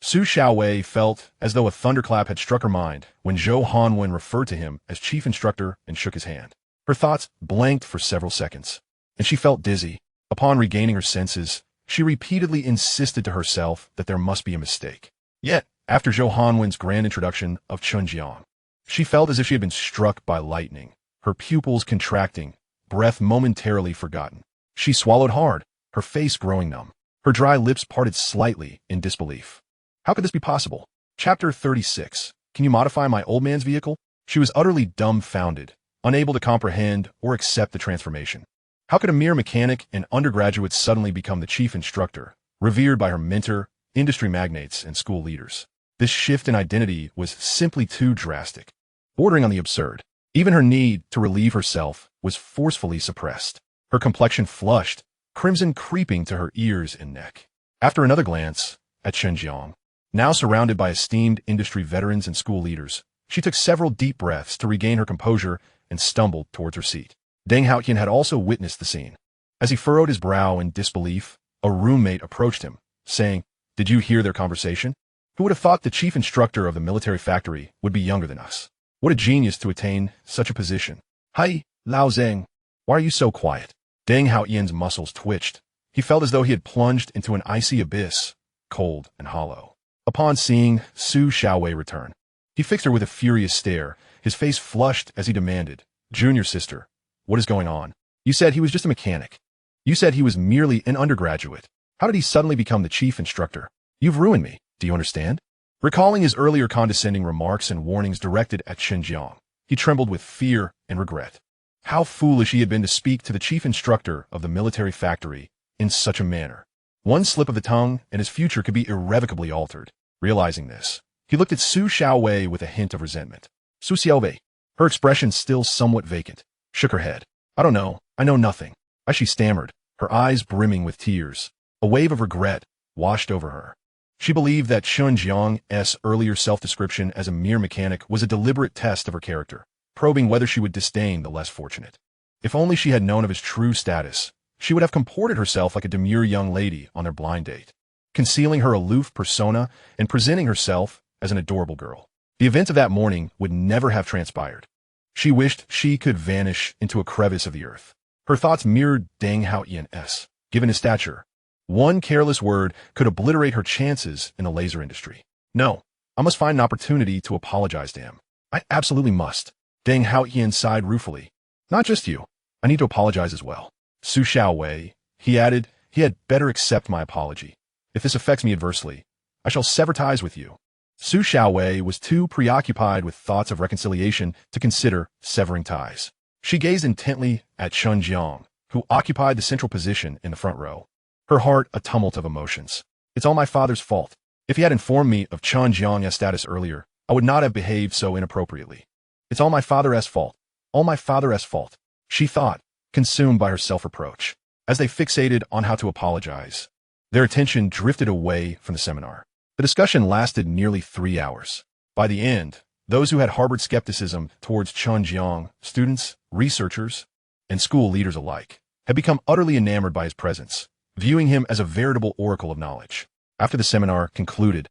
Su Xiaowei felt as though a thunderclap had struck her mind when Zhou Hanwen referred to him as chief instructor and shook his hand. Her thoughts blanked for several seconds, and she felt dizzy. Upon regaining her senses, she repeatedly insisted to herself that there must be a mistake. Yet, after Zhou Hanwen's grand introduction of Chen Jiang, she felt as if she had been struck by lightning, her pupils contracting, breath momentarily forgotten. She swallowed hard, her face growing numb. Her dry lips parted slightly in disbelief. How could this be possible? Chapter 36. Can you modify my old man's vehicle? She was utterly dumbfounded, unable to comprehend or accept the transformation. How could a mere mechanic and undergraduate suddenly become the chief instructor, revered by her mentor, industry magnates, and school leaders? This shift in identity was simply too drastic, bordering on the absurd. Even her need to relieve herself was forcefully suppressed. Her complexion flushed, crimson creeping to her ears and neck. After another glance at Chen Jiang, now surrounded by esteemed industry veterans and school leaders, she took several deep breaths to regain her composure and stumbled towards her seat. Deng Haotian had also witnessed the scene. As he furrowed his brow in disbelief, a roommate approached him, saying, "Did you hear their conversation? Who would have thought the chief instructor of the military factory would be younger than us? What a genius to attain such a position." "Hi, Lao Zeng. Why are you so quiet?" Deng Haotian's muscles twitched. He felt as though he had plunged into an icy abyss, cold and hollow. Upon seeing Su Xiaowei return, he fixed her with a furious stare, his face flushed as he demanded, "Junior sister, what is going on? You said he was just a mechanic. You said he was merely an undergraduate. How did he suddenly become the chief instructor? You've ruined me. Do you understand?" Recalling his earlier condescending remarks and warnings directed at Chen Jiang, he trembled with fear and regret. How foolish he had been to speak to the chief instructor of the military factory in such a manner. One slip of the tongue and his future could be irrevocably altered. Realizing this, he looked at Su Xiaowei with a hint of resentment. Su Xiaowei, her expression still somewhat vacant, shook her head. "I don't know. I know nothing." As she stammered, her eyes brimming with tears, a wave of regret washed over her. She believed that Chen Jiang's earlier self-description as a mere mechanic was a deliberate test of her character, probing whether she would disdain the less fortunate. If only she had known of his true status, she would have comported herself like a demure young lady on their blind date, concealing her aloof persona and presenting herself as an adorable girl. The events of that morning would never have transpired. She wished she could vanish into a crevice of the earth. Her thoughts mirrored Deng Haotian's. Given his stature, one careless word could obliterate her chances in the laser industry. No, I must find an opportunity to apologize to him. I absolutely must. Deng Haotian sighed ruefully. Not just you. I need to apologize as well. Su Xiaowei, he added, he had better accept my apology. If this affects me adversely, I shall sever ties with you. Su Xiaowei was too preoccupied with thoughts of reconciliation to consider severing ties. She gazed intently at Chen Jiang, who occupied the central position in the front row. Her heart a tumult of emotions. It's all my father's fault. If he had informed me of Chen Jiang's status earlier, I would not have behaved so inappropriately. It's all my father's fault. All my father's fault, she thought, consumed by her self-reproach. As they fixated on how to apologize, their attention drifted away from the seminar. The discussion lasted nearly 3 hours. By the end, those who had harbored skepticism towards Chen Jiang, students, researchers, and school leaders alike, had become utterly enamored by his presence, viewing him as a veritable oracle of knowledge. After the seminar concluded,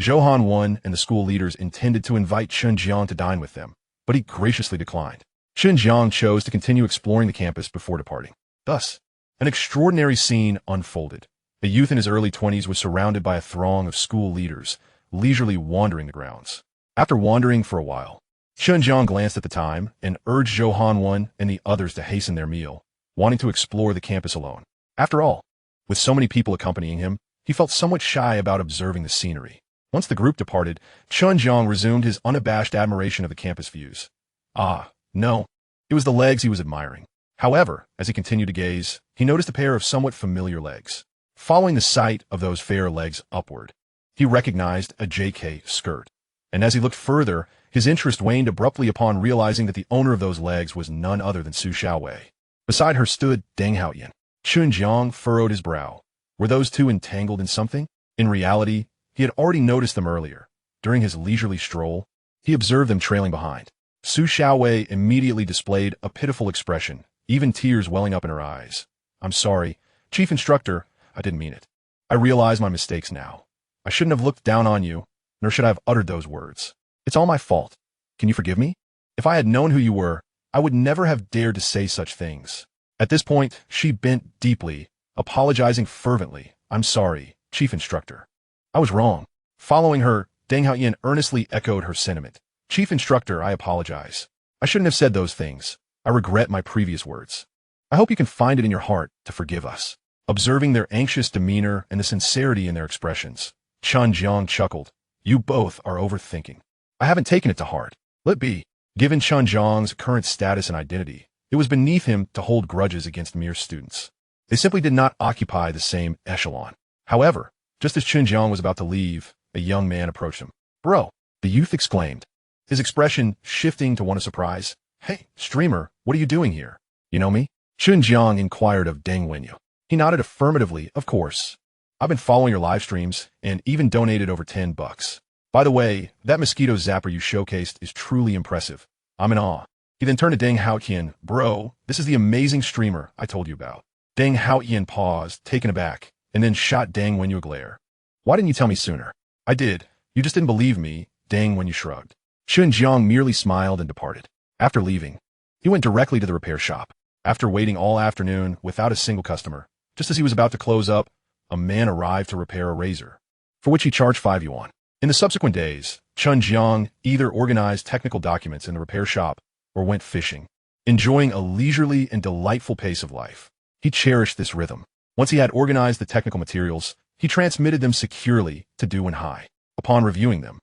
Zhou Hanwen and the school leaders intended to invite Chen Jiang to dine with them, but he graciously declined. Chen Jiang chose to continue exploring the campus before departing. Thus, an extraordinary scene unfolded. A youth in his early 20s was surrounded by a throng of school leaders, leisurely wandering the grounds. After wandering for a while, Chen Jiang glanced at the time and urged Zhou Hanwen and the others to hasten their meal, wanting to explore the campus alone. After all, with so many people accompanying him, he felt somewhat shy about observing the scenery. Once the group departed, Chen Jiang resumed his unabashed admiration of the campus views. Ah, no, it was the legs he was admiring. However, as he continued to gaze, he noticed a pair of somewhat familiar legs. Following the sight of those fair legs upward, he recognized a JK skirt. And as he looked further, his interest waned abruptly upon realizing that the owner of those legs was none other than Su Xiaowei. Beside her stood Deng Haotian. Chen Jiang furrowed his brow. Were those two entangled in something? In reality, he had already noticed them earlier. During his leisurely stroll, he observed them trailing behind. Su Xiaowei immediately displayed a pitiful expression, even tears welling up in her eyes. "I'm sorry, Chief Instructor, I didn't mean it. I realize my mistakes now. I shouldn't have looked down on you, nor should I have uttered those words. It's all my fault. Can you forgive me? If I had known who you were, I would never have dared to say such things. At this point, she bent deeply, apologizing fervently. I'm sorry, Chief Instructor. I was wrong. Following her, Deng Haoyan earnestly echoed her sentiment. Chief Instructor, I apologize. I shouldn't have said those things. I regret my previous words. I hope you can find it in your heart to forgive us. Observing their anxious demeanor and the sincerity in their expressions, Chen Jiang chuckled. You both are overthinking. I haven't taken it to heart. Let be. Given Chen Jiang's current status and identity, it was beneath him to hold grudges against mere students. They simply did not occupy the same echelon. However, just as Chen Jiang was about to leave, a young man approached him. Bro, the youth exclaimed, his expression shifting to one of surprise. Hey, streamer, what are you doing here? You know me? Chen Jiang inquired of Deng Wenyu. He nodded affirmatively, of course. I've been following your live streams and even donated over $10. By the way, that mosquito zapper you showcased is truly impressive. I'm in awe. He then turned to Deng Haoyan. Bro, this is the amazing streamer I told you about. Deng Haoyan paused, taken aback, and then shot Deng Wenyu a glare. Why didn't you tell me sooner? I did. You just didn't believe me, Deng Wenyu shrugged. Chen Jiang merely smiled and departed. After leaving, he went directly to the repair shop. After waiting all afternoon without a single customer, just as he was about to close up, a man arrived to repair a razor, for which he charged 5 yuan. In the subsequent days, Chen Jiang either organized technical documents in the repair shop or went fishing, enjoying a leisurely and delightful pace of life. He cherished this rhythm. Once he had organized the technical materials, he transmitted them securely to Du Wenhai. Upon reviewing them,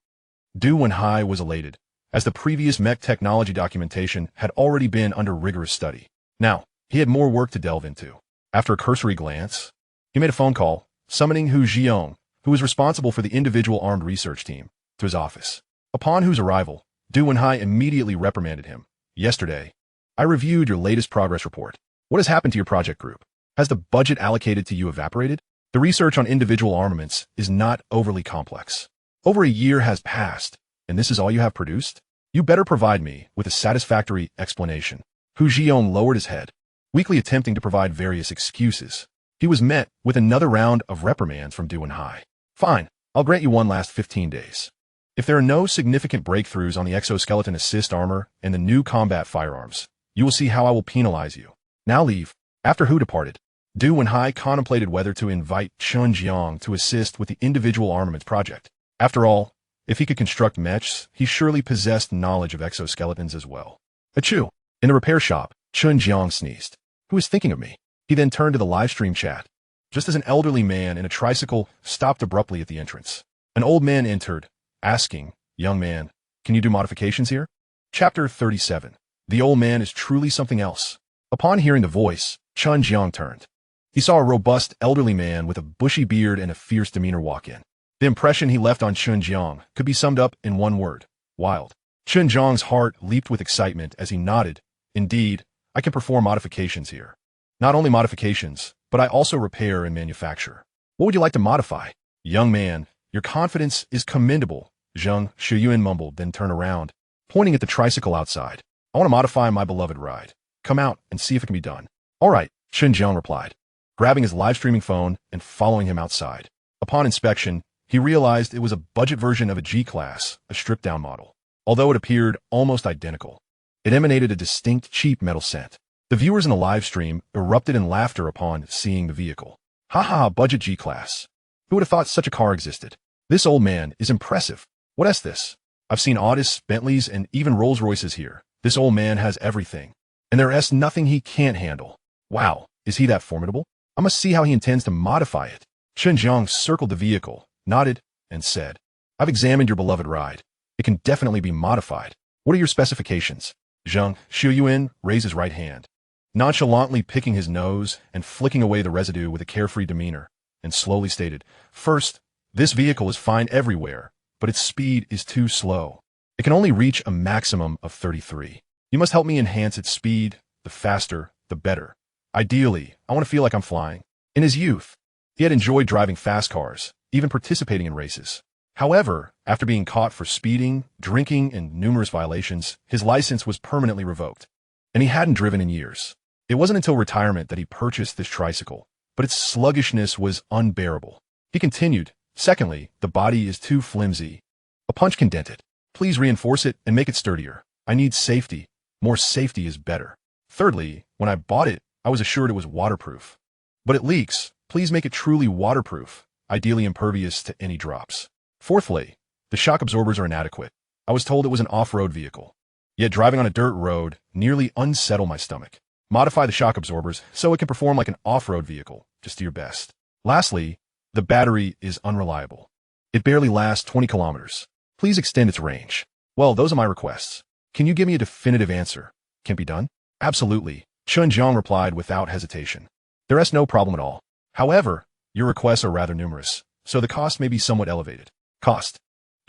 Du Wenhai was elated, as the previous mech technology documentation had already been under rigorous study. Now, he had more work to delve into. After a cursory glance, he made a phone call, summoning Hu Jiong, who was responsible for the individual armed research team, to his office. Upon whose arrival, Du Wenhai immediately reprimanded him. Yesterday, I reviewed your latest progress report. What has happened to your project group? Has the budget allocated to you evaporated? The research on individual armaments is not overly complex. Over a year has passed, and this is all you have produced? You better provide me with a satisfactory explanation. Hu Jiong lowered his head, weakly attempting to provide various excuses. He was met with another round of reprimands from Du Wenhai. Fine, I'll grant you one last 15 days. If there are no significant breakthroughs on the exoskeleton assist armor and the new combat firearms, you will see how I will penalize you. Now leave. After Hu departed, Du Wenhai contemplated whether to invite Chen Jiang to assist with the individual armaments project. After all, if he could construct mechs, he surely possessed knowledge of exoskeletons as well. Achoo! In the repair shop, Chen Jiang sneezed. Who is thinking of me? He then turned to the live stream chat. Just as an elderly man in a tricycle stopped abruptly at the entrance, an old man entered, asking, Young man, can you do modifications here? Chapter 37. The old man is truly something else. Upon hearing the voice, Chen Jiang turned. He saw a robust elderly man with a bushy beard and a fierce demeanor walk in. The impression he left on Chen Jiang could be summed up in one word: wild. Chen Jiang's heart leaped with excitement as he nodded. Indeed, I can perform modifications here. Not only modifications, but I also repair and manufacture. What would you like to modify? Young man, your confidence is commendable, Zheng Shuyuan mumbled, then turned around, pointing at the tricycle outside. I want to modify my beloved ride. Come out and see if it can be done. All right, Chen Jiang replied, grabbing his live streaming phone and following him outside. Upon inspection, he realized it was a budget version of a G-Class, a stripped-down model. Although it appeared almost identical, it emanated a distinct cheap metal scent. The viewers in the live stream erupted in laughter upon seeing the vehicle. Ha ha, budget G-Class. Who would have thought such a car existed? This old man is impressive. What is this? I've seen Audis, Bentleys, and even Rolls-Royces here. This old man has everything, and there is nothing he can't handle. Wow, is he that formidable? I must see how he intends to modify it. Chen Jiang circled the vehicle, nodded, and said, I've examined your beloved ride. It can definitely be modified. What are your specifications? Zheng Shuyuan raised his right hand, nonchalantly picking his nose and flicking away the residue with a carefree demeanor, and slowly stated, First, this vehicle is fine everywhere, but its speed is too slow. It can only reach a maximum of 33. You must help me enhance its speed. The faster, the better. Ideally, I want to feel like I'm flying. In his youth, he had enjoyed driving fast cars, even participating in races. However, after being caught for speeding, drinking, and numerous violations, his license was permanently revoked, and he hadn't driven in years. It wasn't until retirement that he purchased this tricycle, but its sluggishness was unbearable. He continued, Secondly, the body is too flimsy. A punch can dent it. Please reinforce it and make it sturdier. I need safety. More safety is better. Thirdly, when I bought it, I was assured it was waterproof. But it leaks. Please make it truly waterproof, ideally impervious to any drops. Fourthly, the shock absorbers are inadequate. I was told it was an off-road vehicle. Yet driving on a dirt road nearly unsettled my stomach. Modify the shock absorbers so it can perform like an off-road vehicle. Just do your best. Lastly, the battery is unreliable. It barely lasts 20 kilometers. Please extend its range. Well, those are my requests. Can you give me a definitive answer? Can it be done? Absolutely, Chen Jiang replied without hesitation. There is no problem at all. However, your requests are rather numerous, so the cost may be somewhat elevated. Cost.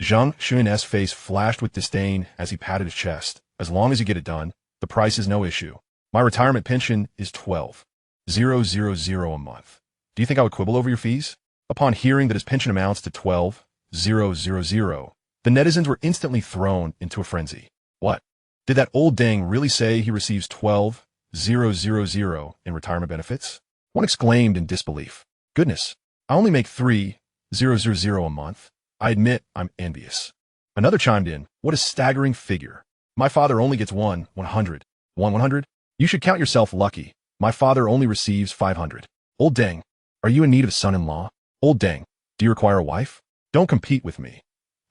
Zhang Xuan's face flashed with disdain as he patted his chest. As long as you get it done, the price is no issue. My retirement pension is 12,000 a month. Do you think I would quibble over your fees? Upon hearing that his pension amounts to 12,000, the netizens were instantly thrown into a frenzy. What? Did that old dang really say he receives 12,000 in retirement benefits? One exclaimed in disbelief. Goodness, I only make 3,000 a month. I admit I'm envious. Another chimed in. What a staggering figure. My father only gets 100. 100? You should count yourself lucky. My father only receives 500. Old dang, are you in need of a son-in-law? Old dang, do you require a wife? Don't compete with me.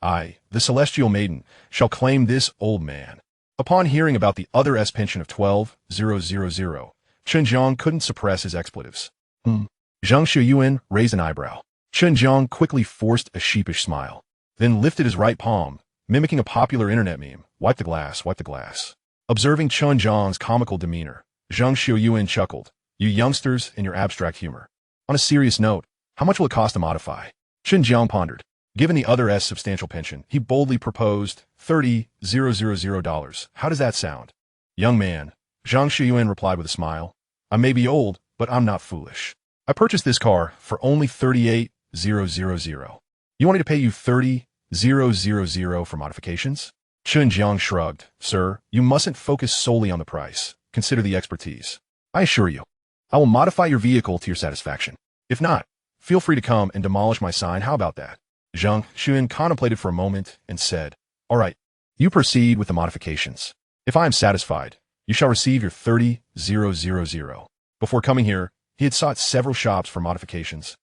I, the celestial maiden, shall claim this old man. Upon hearing about the other pension of 12,000, Chen Jiang couldn't suppress his expletives. Zhang Shuyuan raised an eyebrow. Chen Jiang quickly forced a sheepish smile, then lifted his right palm, mimicking a popular internet meme. Wipe the glass, wipe the glass. Observing Chen Jiang's comical demeanor, Zhang Shuyuan chuckled. You youngsters and your abstract humor. On a serious note, how much will it cost to modify? Chen Jiang pondered. Given the other's substantial pension, he boldly proposed $30,000. How does that sound? Young man, Zhang Shuyuan replied with a smile. I may be old, but I'm not foolish. I purchased this car for only $38,000. You want me to pay you $30,000 for modifications? Chen Jiang shrugged. Sir, you mustn't focus solely on the price. Consider the expertise. I assure you, I will modify your vehicle to your satisfaction. If not, feel free to come and demolish my sign. How about that? Zhang Xuan contemplated for a moment and said, All right, you proceed with the modifications. If I am satisfied, you shall receive your $30,000. Before coming here, he had sought several shops for modifications,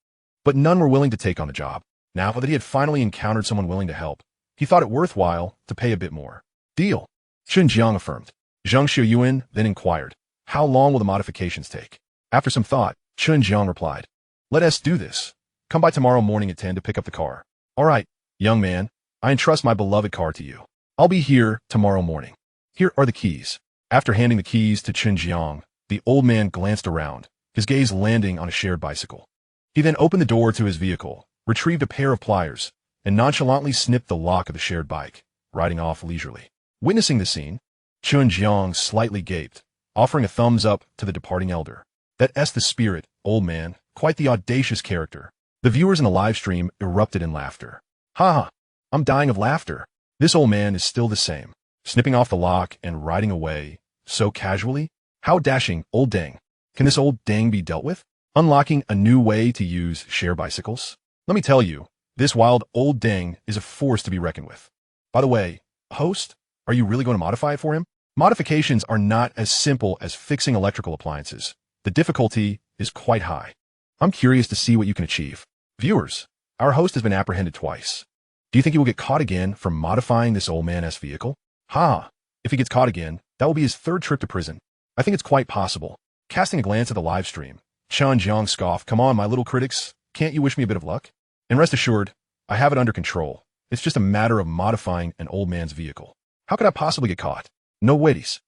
but none were willing to take on the job. Now that he had finally encountered someone willing to help, he thought it worthwhile to pay a bit more. Deal, Chen Jiang affirmed. Zhang Shuyuan then inquired, How long will the modifications take? After some thought, Chen Jiang replied, Let us do this. Come by tomorrow morning at 10 to pick up the car. All right, young man, I entrust my beloved car to you. I'll be here tomorrow morning. Here are the keys. After handing the keys to Chen Jiang, the old man glanced around, his gaze landing on a shared bicycle. He then opened the door to his vehicle, retrieved a pair of pliers, and nonchalantly snipped the lock of the shared bike, riding off leisurely. Witnessing the scene, Chen Jiang slightly gaped, offering a thumbs up to the departing elder. That's the spirit, old man, quite the audacious character. The viewers in the live stream erupted in laughter. Ha! I'm dying of laughter. This old man is still the same, snipping off the lock and riding away, so casually. How dashing, old dang. Can this old dang be dealt with? Unlocking a new way to use share bicycles? Let me tell you, this wild old dang is a force to be reckoned with. By the way, host, are you really going to modify it for him? Modifications are not as simple as fixing electrical appliances. The difficulty is quite high. I'm curious to see what you can achieve. Viewers, our host has been apprehended twice. Do you think he will get caught again for modifying this old man's vehicle? Ha! If he gets caught again, that will be his third trip to prison. I think it's quite possible. Casting a glance at the live stream, Chen Jiang scoffed, Come on, my little critics, can't you wish me a bit of luck? And rest assured, I have it under control. It's just a matter of modifying an old man's vehicle. How could I possibly get caught? No waities.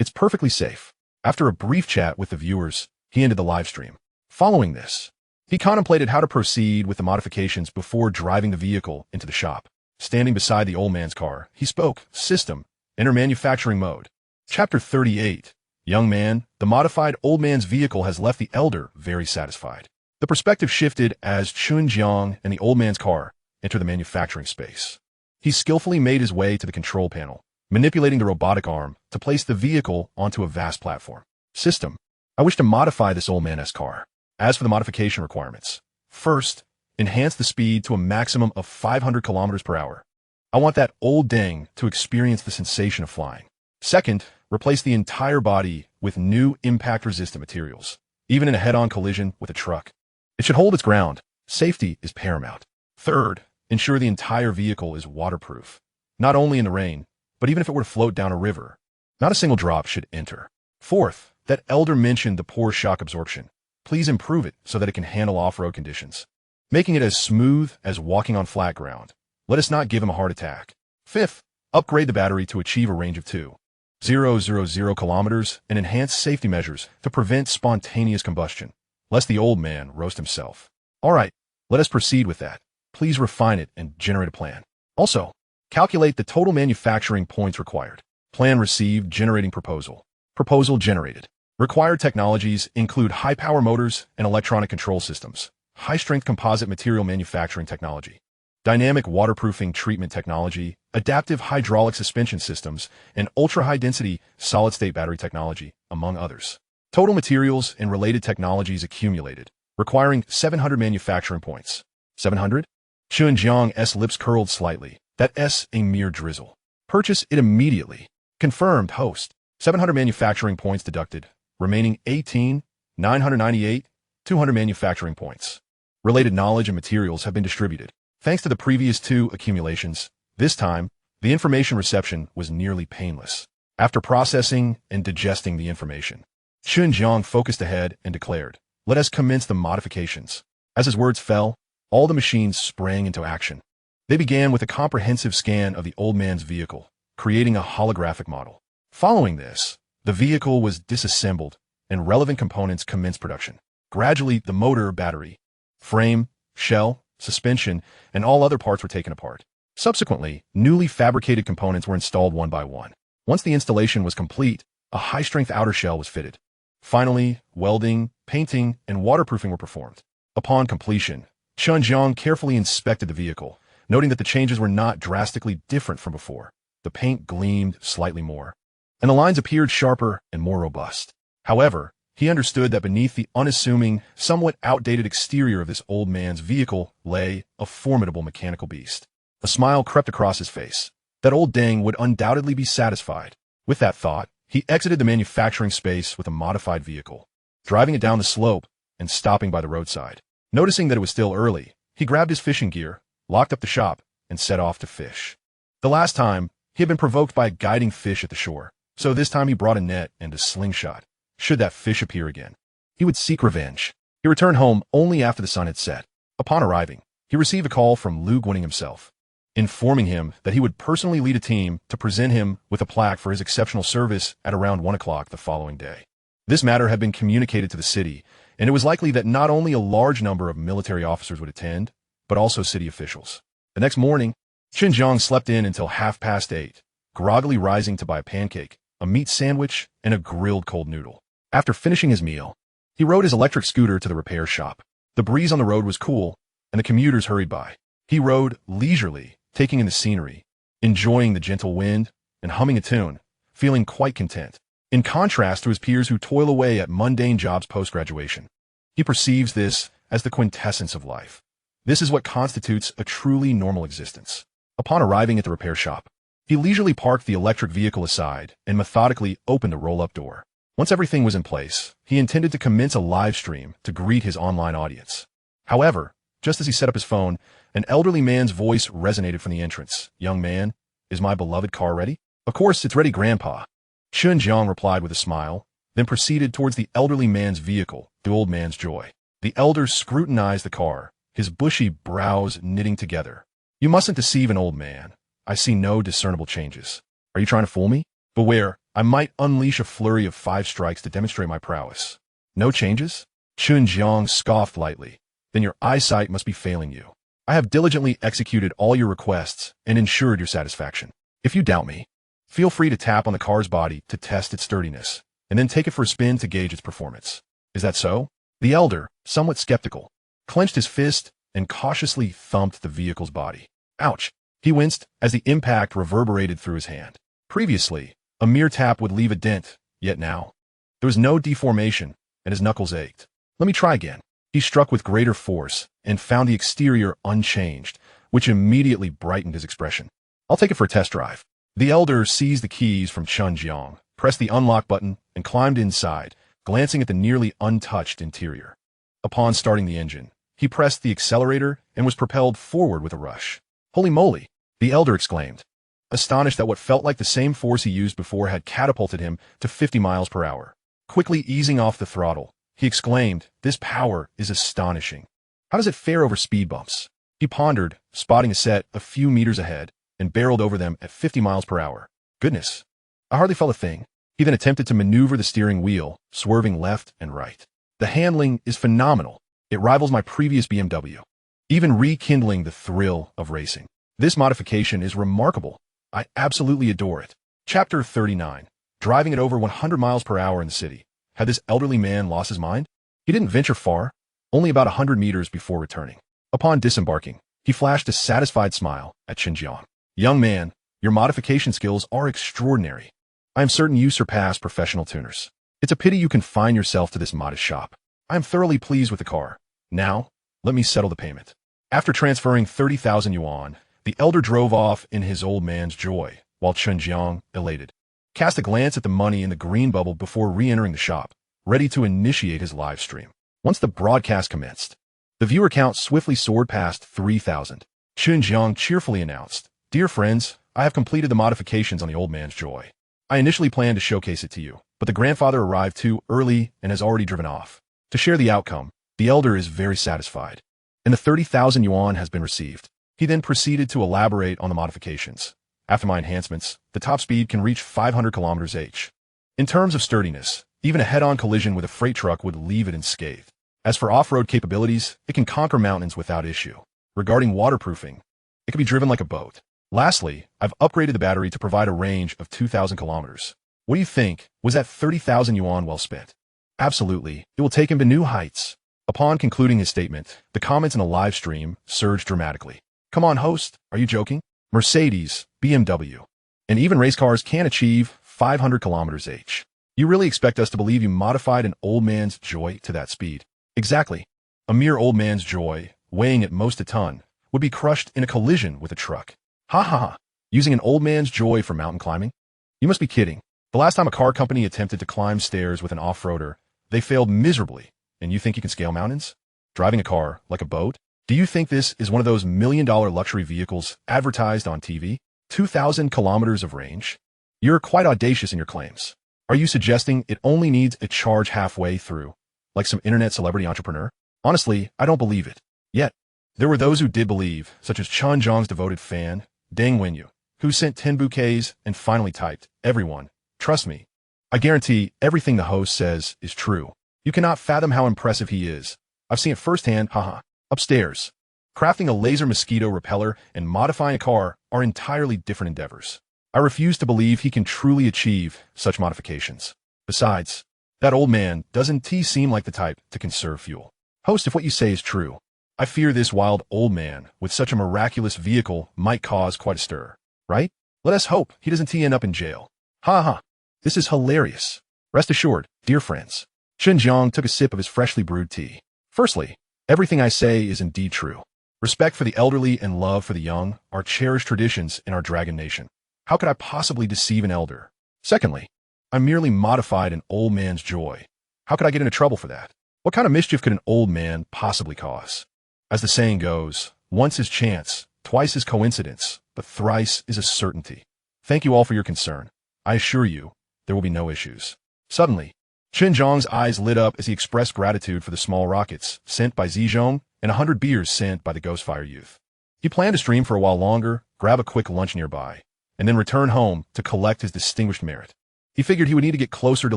It's perfectly safe. After a brief chat with the viewers, he ended the live stream. Following this, he contemplated how to proceed with the modifications before driving the vehicle into the shop. Standing beside the old man's car, he spoke, System, enter manufacturing mode. Chapter 38. Young man, the modified old man's vehicle has left the elder very satisfied. The perspective shifted as Chen Jiang and the old man's car entered the manufacturing space. He skillfully made his way to the control panel, manipulating the robotic arm to place the vehicle onto a vast platform. System, I wish to modify this old man's car. As for the modification requirements, first, Enhance the speed to a maximum of 500 kilometers per hour. I want that old dang to experience the sensation of flying. Second, replace the entire body with new impact-resistant materials, even in a head-on collision with a truck. It should hold its ground. Safety is paramount. Third, ensure the entire vehicle is waterproof, not only in the rain, but even if it were to float down a river. Not a single drop should enter. Fourth, that elder mentioned the poor shock absorption. Please improve it so that it can handle off-road conditions, making it as smooth as walking on flat ground. Let us not give him a heart attack. Fifth, upgrade the battery to achieve a range of 2,000 kilometers and enhance safety measures to prevent spontaneous combustion, lest the old man roast himself. All right, let us proceed with that. Please refine it and generate a plan. Also, calculate the total manufacturing points required. Plan received, generating proposal. Proposal generated. Required technologies include high-power motors and electronic control systems, high-strength composite material manufacturing technology, dynamic waterproofing treatment technology, adaptive hydraulic suspension systems, and ultra-high-density solid-state battery technology, among others. Total materials and related technologies accumulated, requiring 700 manufacturing points. 700? Chen Jiang's lips curled slightly. That S a mere drizzle. Purchase it immediately. Confirmed, host. 700 manufacturing points deducted, remaining 18,998, 200 manufacturing points. Related knowledge and materials have been distributed. Thanks to the previous two accumulations, this time, the information reception was nearly painless. After processing and digesting the information, Chen Jiang focused ahead and declared, "Let us commence the modifications." As his words fell, all the machines sprang into action. They began with a comprehensive scan of the old man's vehicle, creating a holographic model. Following this, the vehicle was disassembled and relevant components commenced production. Gradually, the motor, battery, frame, shell, suspension, and all other parts were taken apart. Subsequently, newly fabricated components were installed one by one. Once the installation was complete, a high-strength outer shell was fitted. Finally, welding, painting, and waterproofing were performed. Upon completion, Chen Jiang carefully inspected the vehicle, noting that the changes were not drastically different from before. The paint gleamed slightly more, and the lines appeared sharper and more robust. However, he understood that beneath the unassuming, somewhat outdated exterior of this old man's vehicle lay a formidable mechanical beast. A smile crept across his face. That old dang would undoubtedly be satisfied. With that thought, he exited the manufacturing space with a modified vehicle, driving it down the slope and stopping by the roadside. Noticing that it was still early, he grabbed his fishing gear, locked up the shop, and set off to fish. The last time, he had been provoked by a guiding fish at the shore, so this time he brought a net and a slingshot. Should that fish appear again, he would seek revenge. He returned home only after the sun had set. Upon arriving, he received a call from Lu Guaning himself, informing him that he would personally lead a team to present him with a plaque for his exceptional service at around 1 o'clock the following day. This matter had been communicated to the city, and it was likely that not only a large number of military officers would attend, but also city officials. The next morning, Chen Jiang slept in until 8:30, groggily rising to buy a pancake, a meat sandwich, and a grilled cold noodle. After finishing his meal, he rode his electric scooter to the repair shop. The breeze on the road was cool, and the commuters hurried by. He rode leisurely, taking in the scenery, enjoying the gentle wind, and humming a tune, feeling quite content. In contrast to his peers who toil away at mundane jobs post-graduation, he perceives this as the quintessence of life. This is what constitutes a truly normal existence. Upon arriving at the repair shop, he leisurely parked the electric vehicle aside and methodically opened the roll-up door. Once everything was in place, he intended to commence a live stream to greet his online audience. However, just as he set up his phone, an elderly man's voice resonated from the entrance. "Young man, is my beloved car ready?" "Of course, it's ready, Grandpa." Chen Jiang replied with a smile, then proceeded towards the elderly man's vehicle, the old man's joy. The elder scrutinized the car, his bushy brows knitting together. "You mustn't deceive an old man. I see no discernible changes. Are you trying to fool me? Beware, I might unleash a flurry of 5 strikes to demonstrate my prowess." "No changes?" Chen Jiang scoffed lightly. "Then your eyesight must be failing you. I have diligently executed all your requests and ensured your satisfaction. If you doubt me, feel free to tap on the car's body to test its sturdiness, and then take it for a spin to gauge its performance." "Is that so?" The elder, somewhat skeptical, clenched his fist and cautiously thumped the vehicle's body. Ouch! He winced as the impact reverberated through his hand. Previously, a mere tap would leave a dent, yet now, there was no deformation, and his knuckles ached. "Let me try again." He struck with greater force and found the exterior unchanged, which immediately brightened his expression. I'll take it for a test drive. The elder seized the keys from Chen Jiang, pressed the unlock button, and climbed inside, glancing at the nearly untouched interior. Upon starting the engine, he pressed the accelerator and was propelled forward with a rush. Holy moly! The elder exclaimed, astonished that what felt like the same force he used before had catapulted him to 50 miles per hour. Quickly easing off the throttle, he exclaimed, "This power is astonishing. How does it fare over speed bumps?" He pondered, spotting a set a few meters ahead, and barreled over them at 50 miles per hour. Goodness! I hardly felt a thing. He then attempted to maneuver the steering wheel, swerving left and right. The handling is phenomenal. It rivals my previous BMW, even rekindling the thrill of racing. This modification is remarkable. I absolutely adore it. Chapter 39. Driving at over 100 miles per hour in the city. Had this elderly man lost his mind? He didn't venture far, only about 100 meters before returning. Upon disembarking, he flashed a satisfied smile at Chen Jiang. "Young man, your modification skills are extraordinary. I am certain you surpass professional tuners. It's a pity you confine yourself to this modest shop. I am thoroughly pleased with the car. Now, let me settle the payment." After transferring 30,000 yuan, the elder drove off in his old man's joy, while Chen Jiang, elated, cast a glance at the money in the green bubble before re-entering the shop, ready to initiate his live stream. Once the broadcast commenced, the viewer count swiftly soared past 3,000. Chen Jiang cheerfully announced, "Dear friends, I have completed the modifications on the old man's joy. I initially planned to showcase it to you, but the grandfather arrived too early and has already driven off. To share the outcome, the elder is very satisfied, and the 30,000 yuan has been received." He then proceeded to elaborate on the modifications. "After my enhancements, the top speed can reach 500 km/h. In terms of sturdiness, even a head-on collision with a freight truck would leave it unscathed. As for off-road capabilities, it can conquer mountains without issue. Regarding waterproofing, it can be driven like a boat. Lastly, I've upgraded the battery to provide a range of 2,000 kilometers. What do you think? Was that 30,000 yuan well spent?" "Absolutely. It will take him to new heights." Upon concluding his statement, the comments in the live stream surged dramatically. "Come on, host. Are you joking? Mercedes, BMW, and even race cars can achieve 500 km/h. You really expect us to believe you modified an old man's joy to that speed?" "Exactly. A mere old man's joy, weighing at most a ton, would be crushed in a collision with a truck." "Ha ha ha. Using an old man's joy for mountain climbing? You must be kidding. The last time a car company attempted to climb stairs with an off-roader, they failed miserably, and you think you can scale mountains? Driving a car like a boat? Do you think this is one of those million-dollar luxury vehicles advertised on TV? 2,000 kilometers of range? You're quite audacious in your claims. Are you suggesting it only needs a charge halfway through, like some internet celebrity entrepreneur? Honestly, I don't believe it. Yet, there were those who did believe, such as Chen Jiang's devoted fan, Deng Wenyu, who sent 10 bouquets and finally typed, "Everyone, trust me. I guarantee everything the host says is true. You cannot fathom how impressive he is. I've seen it firsthand, haha." Upstairs, crafting a laser mosquito repeller and modifying a car are entirely different endeavors. I refuse to believe he can truly achieve such modifications. Besides, that old man doesn't seem like the type to conserve fuel. Host, if what you say is true, I fear this wild old man with such a miraculous vehicle might cause quite a stir, right? Let us hope he doesn't end up in jail. Ha ha. This is hilarious. Rest assured, dear friends. Chen Jiang took a sip of his freshly brewed tea. Firstly, everything I say is indeed true. Respect for the elderly and love for the young are cherished traditions in our Dragon Nation. How could I possibly deceive an elder? Secondly, I merely modified an old man's joy. How could I get into trouble for that? What kind of mischief could an old man possibly cause? As the saying goes, once is chance, twice is coincidence, but thrice is a certainty. Thank you all for your concern. I assure you, there will be no issues. Suddenly, Chen Jiang's eyes lit up as he expressed gratitude for the small rockets sent by Zizhong and 100 beers sent by the Ghostfire youth. He planned to stream for a while longer, grab a quick lunch nearby, and then return home to collect his distinguished merit. He figured he would need to get closer to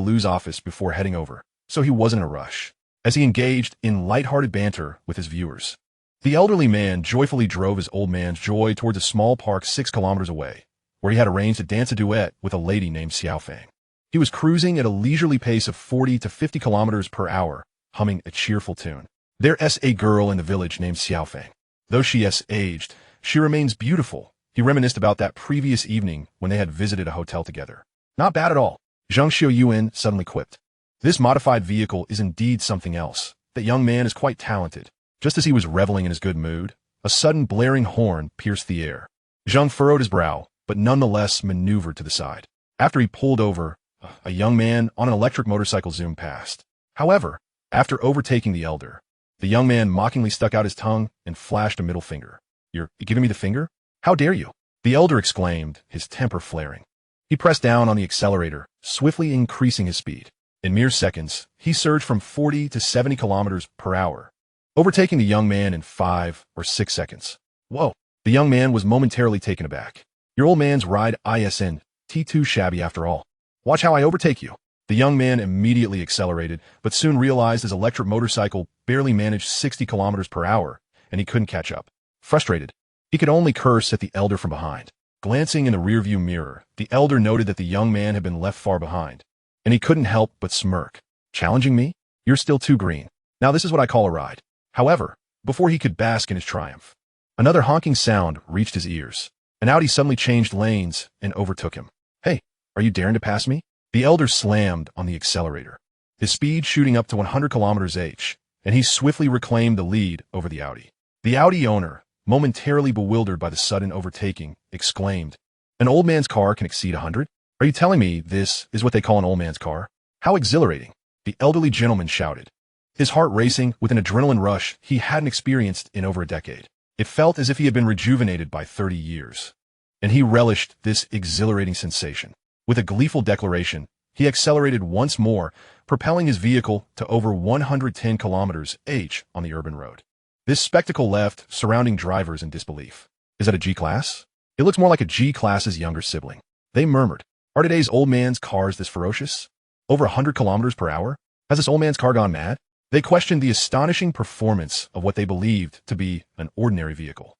Lu's office before heading over, so he wasn't in a rush. As he engaged in light-hearted banter with his viewers, the elderly man joyfully drove his old man's joy towards a small park 6 kilometers away, where he had arranged to dance a duet with a lady named Xiaofang. He was cruising at a leisurely pace of 40 to 50 kilometers per hour, humming a cheerful tune. There's a girl in the village named Xiaofang. Though she has aged, she remains beautiful. He reminisced about that previous evening when they had visited a hotel together. Not bad at all, Zhang Xiuyuan suddenly quipped. This modified vehicle is indeed something else. That young man is quite talented. Just as he was reveling in his good mood, a sudden blaring horn pierced the air. Jiang furrowed his brow, but nonetheless maneuvered to the side. After he pulled over, a young man on an electric motorcycle zoomed past. However, after overtaking the elder, the young man mockingly stuck out his tongue and flashed a middle finger. "You're giving me the finger? How dare you?" the elder exclaimed, his temper flaring. He pressed down on the accelerator, swiftly increasing his speed. In mere seconds, he surged from 40 to 70 kilometers per hour, overtaking the young man in 5 or 6 seconds. Whoa! The young man was momentarily taken aback. "Your old man's ride isn't too shabby after all. Watch how I overtake you." The young man immediately accelerated, but soon realized his electric motorcycle barely managed 60 kilometers per hour, and he couldn't catch up. Frustrated, he could only curse at the elder from behind. Glancing in the rearview mirror, the elder noted that the young man had been left far behind, and he couldn't help but smirk. "Challenging me? You're still too green. Now this is what I call a ride." However, before he could bask in his triumph, another honking sound reached his ears. An Audi suddenly changed lanes and overtook him. "Hey, are you daring to pass me?" The elder slammed on the accelerator, his speed shooting up to 100 km/h, and he swiftly reclaimed the lead over the Audi. The Audi owner, momentarily bewildered by the sudden overtaking, exclaimed, "An old man's car can exceed 100? Are you telling me this is what they call an old man's car? How exhilarating!" the elderly gentleman shouted, his heart racing with an adrenaline rush he hadn't experienced in over a decade. It felt as if he had been rejuvenated by 30 years, and he relished this exhilarating sensation. With a gleeful declaration, he accelerated once more, propelling his vehicle to over 110 km/h on the urban road. This spectacle left surrounding drivers in disbelief. "Is that a G-Class? It looks more like a G-Class's younger sibling," they murmured. "Are today's old man's cars this ferocious? Over 100 kilometers per hour? Has this old man's car gone mad?" They questioned the astonishing performance of what they believed to be an ordinary vehicle.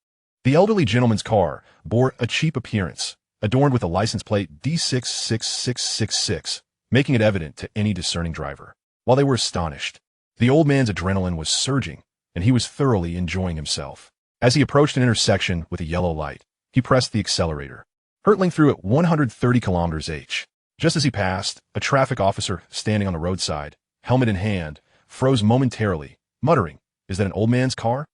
The elderly gentleman's car bore a cheap appearance, adorned with a license plate D66666, making it evident to any discerning driver. While they were astonished, the old man's adrenaline was surging, and he was thoroughly enjoying himself. As he approached an intersection with a yellow light, he pressed the accelerator, hurtling through at 130 km/h. Just as he passed, a traffic officer standing on the roadside, helmet in hand, froze momentarily, muttering, "Is that an old man's car?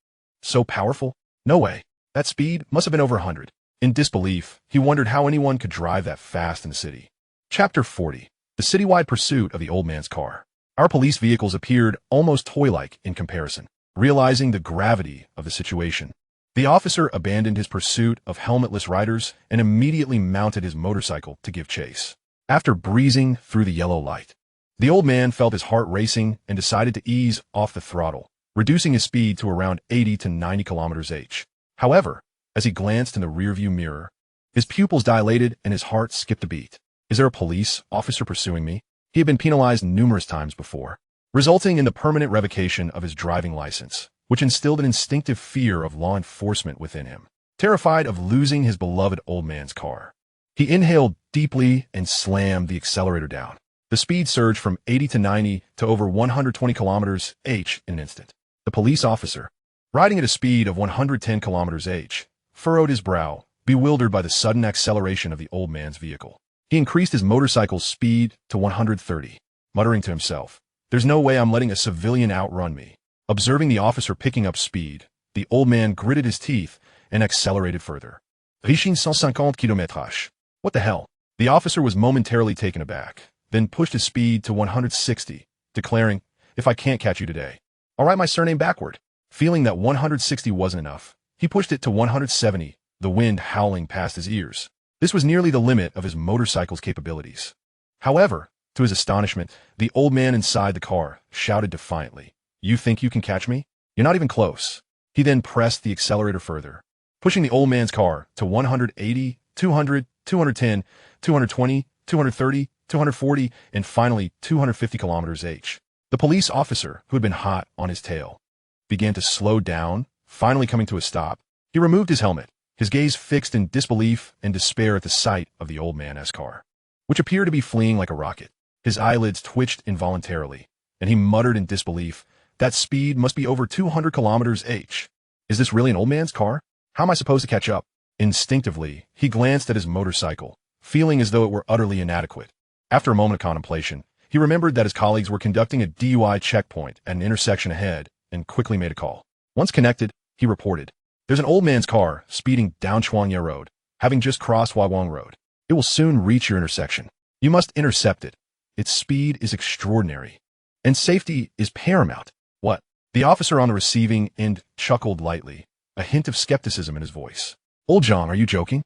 So powerful? No way. That speed must have been over 100. In disbelief, he wondered how anyone could drive that fast in the city. Chapter 40. The citywide pursuit of the old man's car. Our police vehicles appeared almost toy-like in comparison. Realizing the gravity of the situation, the officer abandoned his pursuit of helmetless riders and immediately mounted his motorcycle to give chase. After breezing through the yellow light, the old man felt his heart racing and decided to ease off the throttle, reducing his speed to around 80 to 90 km/h. However, as he glanced in the rearview mirror, his pupils dilated and his heart skipped a beat. "Is there a police officer pursuing me?" He had been penalized numerous times before, resulting in the permanent revocation of his driving license, which instilled an instinctive fear of law enforcement within him. Terrified of losing his beloved old man's car, he inhaled deeply and slammed the accelerator down. The speed surged from 80 to 90 to over 120 km/h in an instant. The police officer, riding at a speed of 110 km/h, furrowed his brow, bewildered by the sudden acceleration of the old man's vehicle. He increased his motorcycle's speed to 130, muttering to himself, "There's no way I'm letting a civilian outrun me." Observing the officer picking up speed, the old man gritted his teeth and accelerated further. Reaching 150 km/h. What the hell? The officer was momentarily taken aback, then pushed his speed to 160, declaring, "If I can't catch you today, I'll write my surname backward." Feeling that 160 wasn't enough, he pushed it to 170, the wind howling past his ears. This was nearly the limit of his motorcycle's capabilities. However, to his astonishment, the old man inside the car shouted defiantly, "You think you can catch me? You're not even close." He then pressed the accelerator further, pushing the old man's car to 180, 200, 210, 220, 230, 240, and finally 250 km/h. The police officer, who had been hot on his tail, began to slow down, finally coming to a stop. He removed his helmet, his gaze fixed in disbelief and despair at the sight of the old man's car, which appeared to be fleeing like a rocket. His eyelids twitched involuntarily, and he muttered in disbelief, "That speed must be over 200 km/h. Is this really an old man's car? How am I supposed to catch up?" Instinctively, he glanced at his motorcycle, feeling as though it were utterly inadequate. After a moment of contemplation, He remembered that his colleagues were conducting a DUI checkpoint at an intersection ahead and quickly made a call. Once connected, he reported, "There's an old man's car speeding down Chuangye Road, having just crossed Waiwang Road. It will soon reach your intersection. You must intercept it. Its speed is extraordinary, and safety is paramount." What? The officer on the receiving end chuckled lightly, a hint of skepticism in his voice. "Old Jiang, are you joking?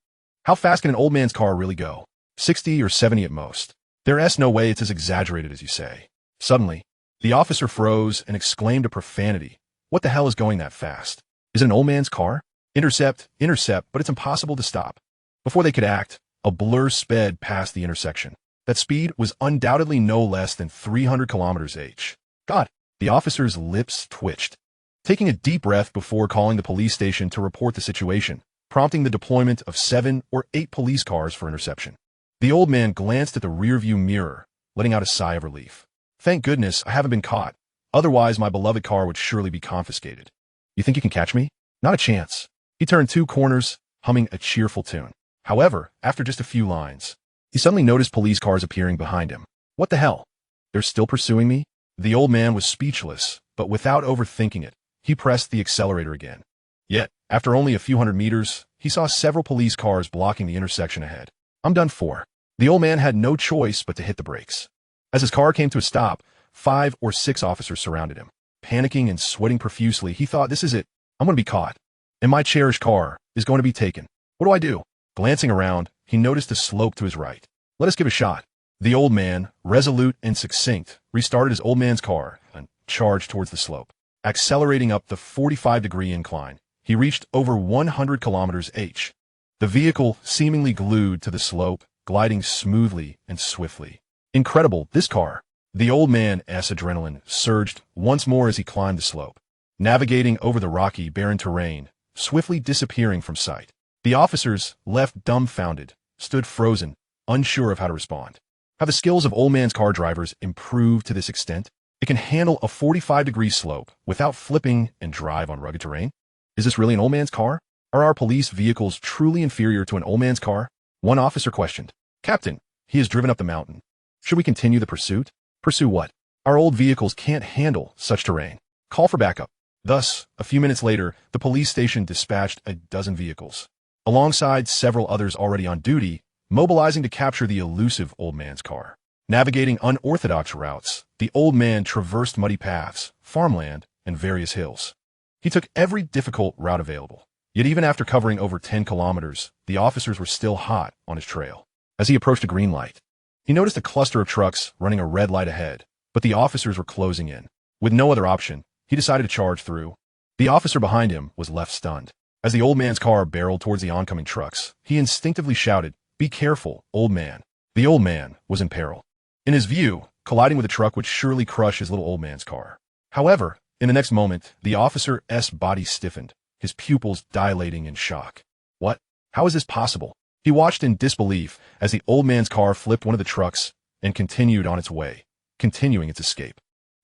How fast can an old man's car really go? 60 or 70 at most. There's no way it's as exaggerated as you say." Suddenly, the officer froze and exclaimed a profanity. "What the hell is going that fast? Is it an old man's car? Intercept, but it's impossible to stop." Before they could act, a blur sped past the intersection. That speed was undoubtedly no less than 300 km/h. God, the officer's lips twitched, taking a deep breath before calling the police station to report the situation, prompting the deployment of 7 or 8 police cars for interception. The old man glanced at the rearview mirror, letting out a sigh of relief. "Thank goodness I haven't been caught. Otherwise, my beloved car would surely be confiscated." "You think you can catch me?" "Not a chance." He turned 2 corners, humming a cheerful tune. However, after just a few lines, he suddenly noticed police cars appearing behind him. "What the hell? They're still pursuing me?" The old man was speechless, but without overthinking it, he pressed the accelerator again. Yet, after only a few hundred meters, he saw several police cars blocking the intersection ahead. "I'm done for." The old man had no choice but to hit the brakes. As his car came to a stop, 5 or 6 officers surrounded him. Panicking and sweating profusely, he thought, "This is it. I'm going to be caught. And my cherished car is going to be taken. What do I do?" Glancing around, he noticed a slope to his right. "Let us give it a shot." The old man, resolute and succinct, restarted his old man's car and charged towards the slope. Accelerating up the 45-degree incline, he reached over 100 km/h. The vehicle seemingly glued to the slope, gliding smoothly and swiftly. Incredible, this car. The old man's adrenaline surged once more as he climbed the slope, navigating over the rocky, barren terrain, swiftly disappearing from sight. The officers, left dumbfounded, stood frozen, unsure of how to respond. Have the skills of old man's car drivers improved to this extent? It can handle a 45-degree slope without flipping and drive on rugged terrain? Is this really an old man's car? Are our police vehicles truly inferior to an old man's car? One officer questioned. "Captain, he has driven up the mountain. Should we continue the pursuit?" "Pursue what? Our old vehicles can't handle such terrain. Call for backup." Thus, a few minutes later, the police station dispatched a dozen vehicles, alongside several others already on duty, mobilizing to capture the elusive old man's car. Navigating unorthodox routes, the old man traversed muddy paths, farmland, and various hills. He took every difficult route available. Yet even after covering over 10 kilometers, the officers were still hot on his trail. As he approached a green light, he noticed a cluster of trucks running a red light ahead, but the officers were closing in. With no other option, he decided to charge through. The officer behind him was left stunned. As the old man's car barreled towards the oncoming trucks, he instinctively shouted, "Be careful, old man." The old man was in peril. In his view, colliding with a truck would surely crush his little old man's car. However, in the next moment, the officer's body stiffened, his pupils dilating in shock. What? How is this possible? He watched in disbelief as the old man's car flipped one of the trucks and continued on its way, continuing its escape.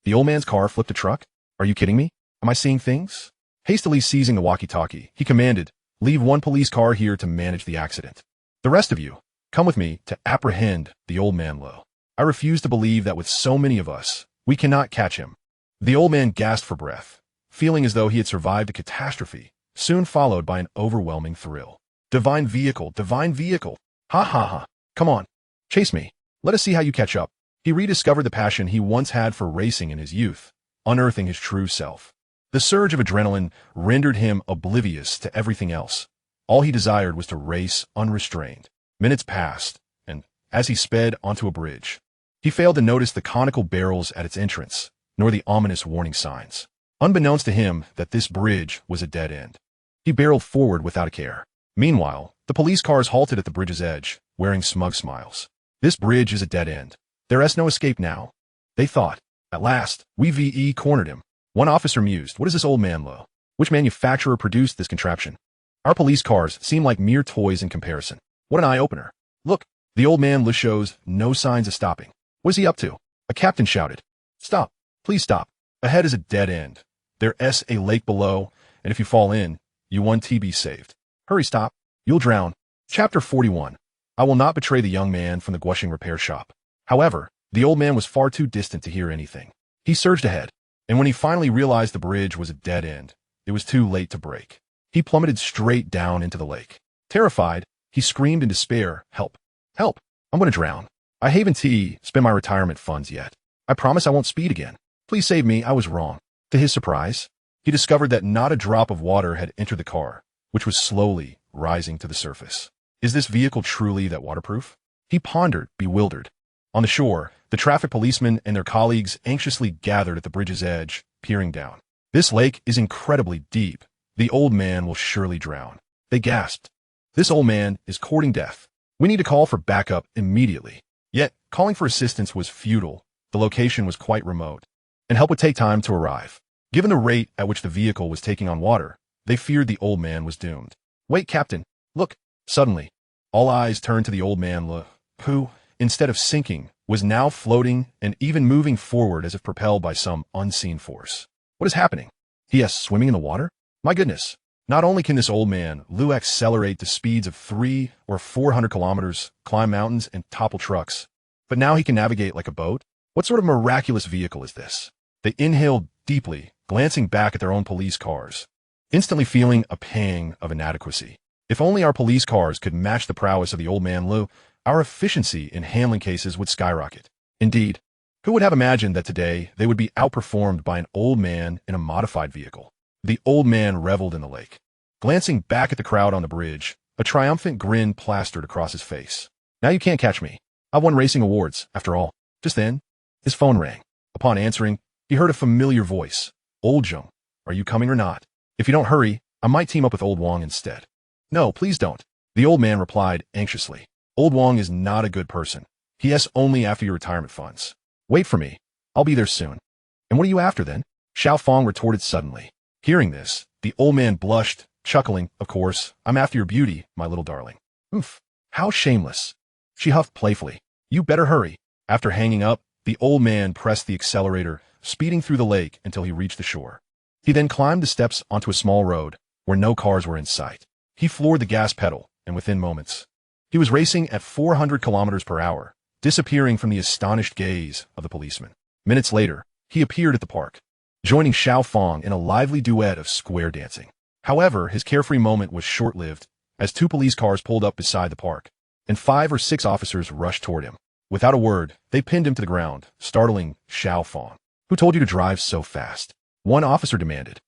The old man's car flipped a truck? Are you kidding me? Am I seeing things? Hastily seizing the walkie-talkie, he commanded, "Leave one police car here to manage the accident. The rest of you, come with me to apprehend the old man Lo. I refuse to believe that with so many of us, we cannot catch him." The old man gasped for breath, feeling as though he had survived a catastrophe, soon followed by an overwhelming thrill. Divine vehicle, divine vehicle. Ha ha ha. Come on, chase me. Let us see how you catch up. He rediscovered the passion he once had for racing in his youth, unearthing his true self. The surge of adrenaline rendered him oblivious to everything else. All he desired was to race unrestrained. Minutes passed, and as he sped onto a bridge, he failed to notice the conical barrels at its entrance, nor the ominous warning signs. Unbeknownst to him that this bridge was a dead end, he barreled forward without a care. Meanwhile, the police cars halted at the bridge's edge, wearing smug smiles. This bridge is a dead end. There is no escape now, they thought. At last, we cornered him. One officer mused, "What is this old man Lo? Which manufacturer produced this contraption? Our police cars seem like mere toys in comparison. What an eye-opener. Look, the old man Lo shows no signs of stopping. What is he up to?" A captain shouted, "Stop, please stop. Ahead is a dead end. There's a lake below, and if you fall in, you won't be saved. Hurry, stop. You'll drown." Chapter 41. I will not betray the young man from the Guosheng repair shop. However, The old man was far too distant to hear anything. He surged ahead, and when he finally realized the bridge was a dead end, it was too late to brake. He plummeted straight down into the lake. Terrified, he screamed in despair, "Help! Help! I'm going to drown. I haven't spent my retirement funds yet. I promise I won't speed again. Please save me, I was wrong." To his surprise, he discovered that not a drop of water had entered the car, which was slowly rising to the surface. Is this vehicle truly that waterproof? He pondered, bewildered. On the shore, the traffic policemen and their colleagues anxiously gathered at the bridge's edge, peering down. "This lake is incredibly deep. The old man will surely drown," they gasped. "This old man is courting death. We need to call for backup immediately." Yet, calling for assistance was futile. The location was quite remote, and help would take time to arrive. Given the rate at which the vehicle was taking on water, they feared the old man was doomed. "Wait, Captain, look!" Suddenly, all eyes turned to the old man, who, instead of sinking, was now floating and even moving forward as if propelled by some unseen force. "What is happening?" he asked, swimming in the water. "My goodness, not only can this old man accelerate to speeds of 300 or 400 kilometers, climb mountains, and topple trucks, but now he can navigate like a boat? What sort of miraculous vehicle is this?" They inhaled deeply, glancing back at their own police cars, instantly feeling a pang of inadequacy. If only our police cars could match the prowess of the old man Lou, our efficiency in handling cases would skyrocket. Indeed, who would have imagined that today they would be outperformed by an old man in a modified vehicle? The old man reveled in the lake. Glancing back at the crowd on the bridge, a triumphant grin plastered across his face. "Now you can't catch me. I've won racing awards, after all." Just then, his phone rang. Upon answering, he heard a familiar voice. "Old Jiang, are you coming or not? If you don't hurry, I might team up with Old Wang instead." "No, please don't," the old man replied anxiously. "Old Wang is not a good person. He asks only after your retirement funds. Wait for me. I'll be there soon." "And what are you after then?" Xiao Fang retorted suddenly. Hearing this, the old man blushed, chuckling. "Of course, I'm after your beauty, my little darling." "Oof, how shameless." She huffed playfully. "You better hurry." After hanging up, the old man pressed the accelerator, speeding through the lake until he reached the shore. He then climbed the steps onto a small road where no cars were in sight. He floored the gas pedal, and within moments, he was racing at 400 kilometers per hour, disappearing from the astonished gaze of the policeman. Minutes later, he appeared at the park, joining Xiao Fang in a lively duet of square dancing. However, his carefree moment was short-lived, as two police cars pulled up beside the park, and 5 or 6 officers rushed toward him. Without a word, they pinned him to the ground, startling Xiao Fang. "Who told you to drive so fast?" one officer demanded.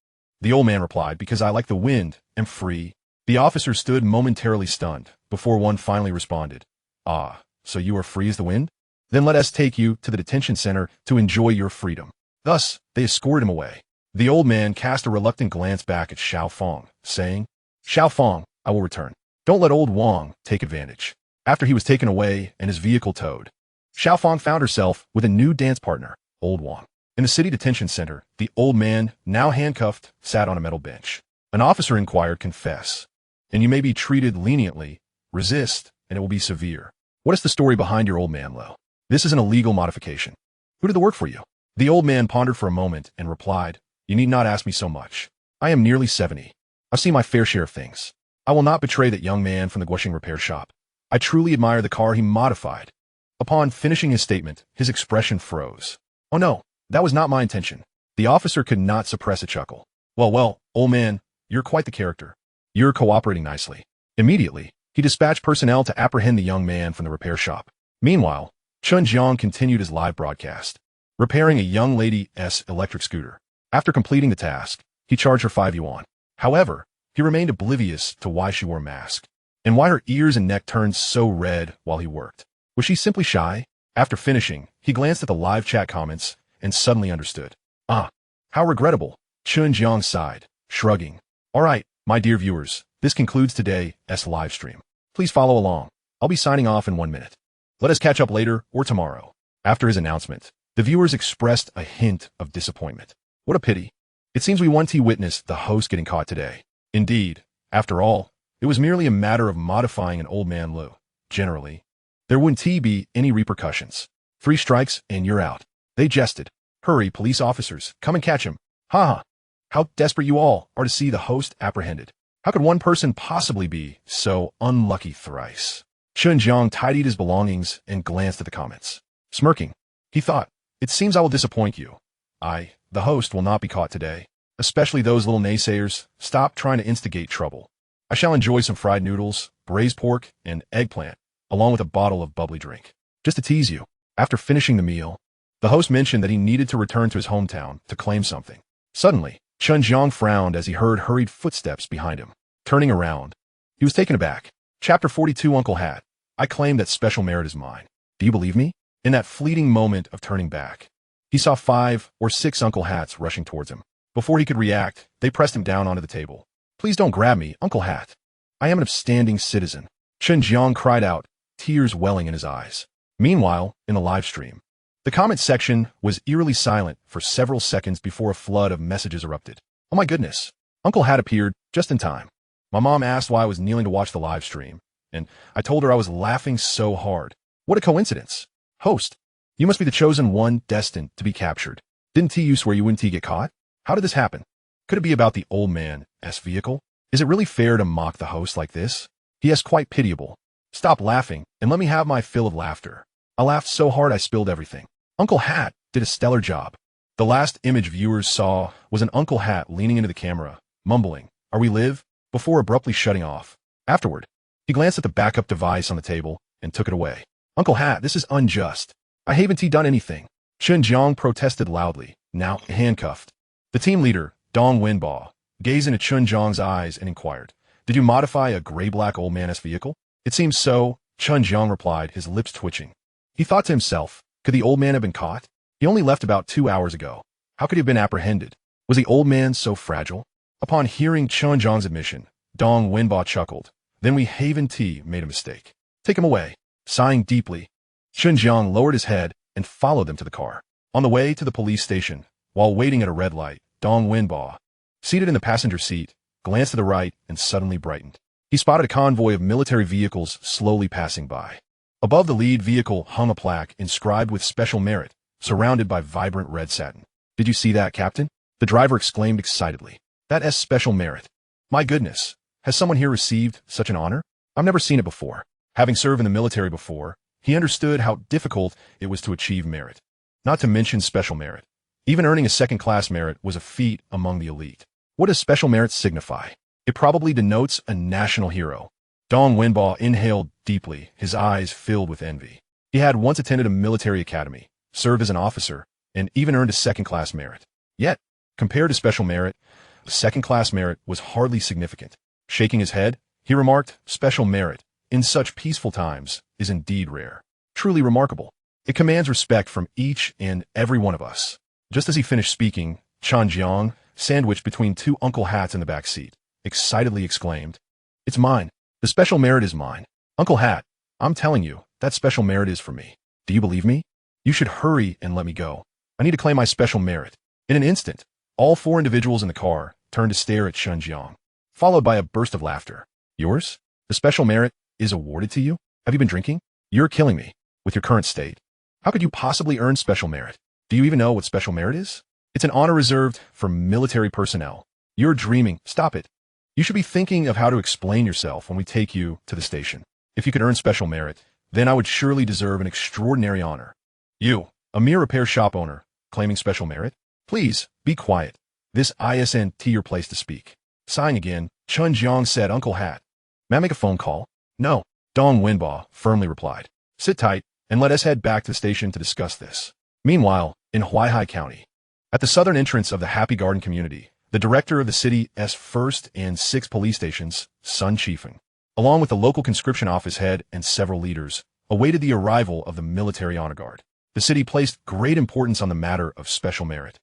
The old man replied, "Because I like the wind, am free." The officer stood momentarily stunned, before one finally responded, "Ah, so you are free as the wind? Then let us take you to the detention center to enjoy your freedom." Thus, they escorted him away. The old man cast a reluctant glance back at Xiao Fang, saying, "Xiao Fang, I will return. Don't let old Wang take advantage." After he was taken away and his vehicle towed, Xiao Fang found herself with a new dance partner, Old Wang. In the city detention center, the old man, now handcuffed, sat on a metal bench. An officer inquired, "Confess, and you may be treated leniently. Resist, and it will be severe." "What is the story behind your old man, Lo?" "This is an illegal modification." "Who did the work for you?" The old man pondered for a moment and replied, "You need not ask me so much. I am nearly 70. I've seen my fair share of things. I will not betray that young man from the Guoxing repair shop. I truly admire the car he modified." Upon finishing his statement, his expression froze. "Oh no, that was not my intention." The officer could not suppress a chuckle. Well, old man, you're quite the character. You're cooperating nicely." Immediately, he dispatched personnel to apprehend the young man from the repair shop. Meanwhile, Chen Jiang continued his live broadcast, repairing a young lady's electric scooter. After completing the task, he charged her 5 yuan. However, he remained oblivious to why she wore a mask, and why her ears and neck turned so red while he worked. Was she simply shy? After finishing, he glanced at the live chat comments and suddenly understood. "Ah, how regrettable." Chen Jiang sighed, shrugging. "All right, my dear viewers, this concludes today's live stream. Please follow along. I'll be signing off in 1 minute. Let us catch up later or tomorrow." After his announcement, the viewers expressed a hint of disappointment. What a pity. It seems we once witnessed the host getting caught today. Indeed, after all, it was merely a matter of modifying an old man Lu. Generally, there wouldn't be any repercussions. 3 strikes and you're out. They jested. "Hurry, police officers, come and catch him." Ha ha. How desperate you all are to see the host apprehended. How could one person possibly be so unlucky thrice? Chen Jiang tidied his belongings and glanced at the comments. Smirking, He thought, it seems I will disappoint you. The host, will not be caught today. Especially those little naysayers. Stop trying to instigate trouble. I shall enjoy some fried noodles, braised pork, and eggplant, along with a bottle of bubbly drink. Just to tease you. After finishing the meal, the host mentioned that he needed to return to his hometown to claim something. Suddenly, Chen Jiang frowned as he heard hurried footsteps behind him. Turning around, he was taken aback. Chapter 42, Uncle Hat. I claim that special merit is mine. Do you believe me? In that fleeting moment of turning back, he saw 5 or 6 Uncle Hats rushing towards him. Before he could react, they pressed him down onto the table. Please don't grab me, Uncle Hat. I am an upstanding citizen. Chen Jiang cried out, tears welling in his eyes. Meanwhile, in the live stream, the comment section was eerily silent for several seconds before a flood of messages erupted. Oh my goodness. Uncle Hat appeared just in time. My mom asked why I was kneeling to watch the live stream, and I told her I was laughing so hard. What a coincidence. Host, you must be the chosen one destined to be captured. Didn't T swear you wouldn't get caught? How did this happen? Could it be about the old man's vehicle? Is it really fair to mock the host like this? He is quite pitiable. Stop laughing and let me have my fill of laughter. I laughed so hard I spilled everything. Uncle Hat did a stellar job. The last image viewers saw was an Uncle Hat leaning into the camera, mumbling, "Are we live?" before abruptly shutting off. Afterward, he glanced at the backup device on the table and took it away. Uncle Hat, this is unjust. I haven't done anything. Chen Jiang protested loudly, now handcuffed. The team leader, Dong Wenbo, gazed into Chen Jiang's eyes and inquired, "Did you modify a gray-black old man's vehicle?" "It seems so," Chen Jiang replied, his lips twitching. He thought to himself, could the old man have been caught? He only left about 2 hours ago. How could he have been apprehended? Was the old man so fragile? Upon hearing Chen Jiang's admission, Dong Wenbo chuckled. Then we Haven T made a mistake. Take him away. Sighing deeply, Chen Jiang lowered his head and followed them to the car. On the way to the police station, while waiting at a red light, Dong Wenbo, seated in the passenger seat, glanced to the right and suddenly brightened. He spotted a convoy of military vehicles slowly passing by. Above the lead vehicle hung a plaque inscribed with special merit, surrounded by vibrant red satin. "Did you see that, Captain?" The driver exclaimed excitedly. "That special merit. My goodness, has someone here received such an honor? I've never seen it before." Having served in the military before, he understood how difficult it was to achieve merit, not to mention special merit. Even earning a second-class merit was a feat among the elite. What does special merit signify? It probably denotes a national hero. Dong Wenbo inhaled deeply, his eyes filled with envy. He had once attended a military academy, served as an officer, and even earned a second-class merit. Yet, compared to special merit, a second-class merit was hardly significant. Shaking his head, he remarked, "Special merit, in such peaceful times, is indeed rare. Truly remarkable. It commands respect from each and every one of us." Just as he finished speaking, Chen Jiang, sandwiched between 2 Uncle Hats in the back seat, excitedly exclaimed, "It's mine. The special merit is mine. Uncle Hat, I'm telling you, that special merit is for me. Do you believe me? You should hurry and let me go. I need to claim my special merit." In an instant, all 4 individuals in the car turned to stare at Chen Jiang, followed by a burst of laughter. "Yours? The special merit is awarded to you? Have you been drinking? You're killing me with your current state. How could you possibly earn special merit? Do you even know what special merit is? It's an honor reserved for military personnel. You're dreaming. Stop it. You should be thinking of how to explain yourself when we take you to the station. If you could earn special merit, then I would surely deserve an extraordinary honor. You, a mere repair shop owner, claiming special merit? Please, be quiet. This isn't your place to speak." Sighing again, Chen Jiang said, "Uncle Hat, may I make a phone call?" "No," Dong Wenbo firmly replied. "Sit tight, and let us head back to the station to discuss this." Meanwhile, in Huaihai County, at the southern entrance of the Happy Garden community, the director of the city's 1st and 6th police stations, Sun Chifeng, along with the local conscription office head and several leaders, awaited the arrival of the military honor guard. The city placed great importance on the matter of special merit,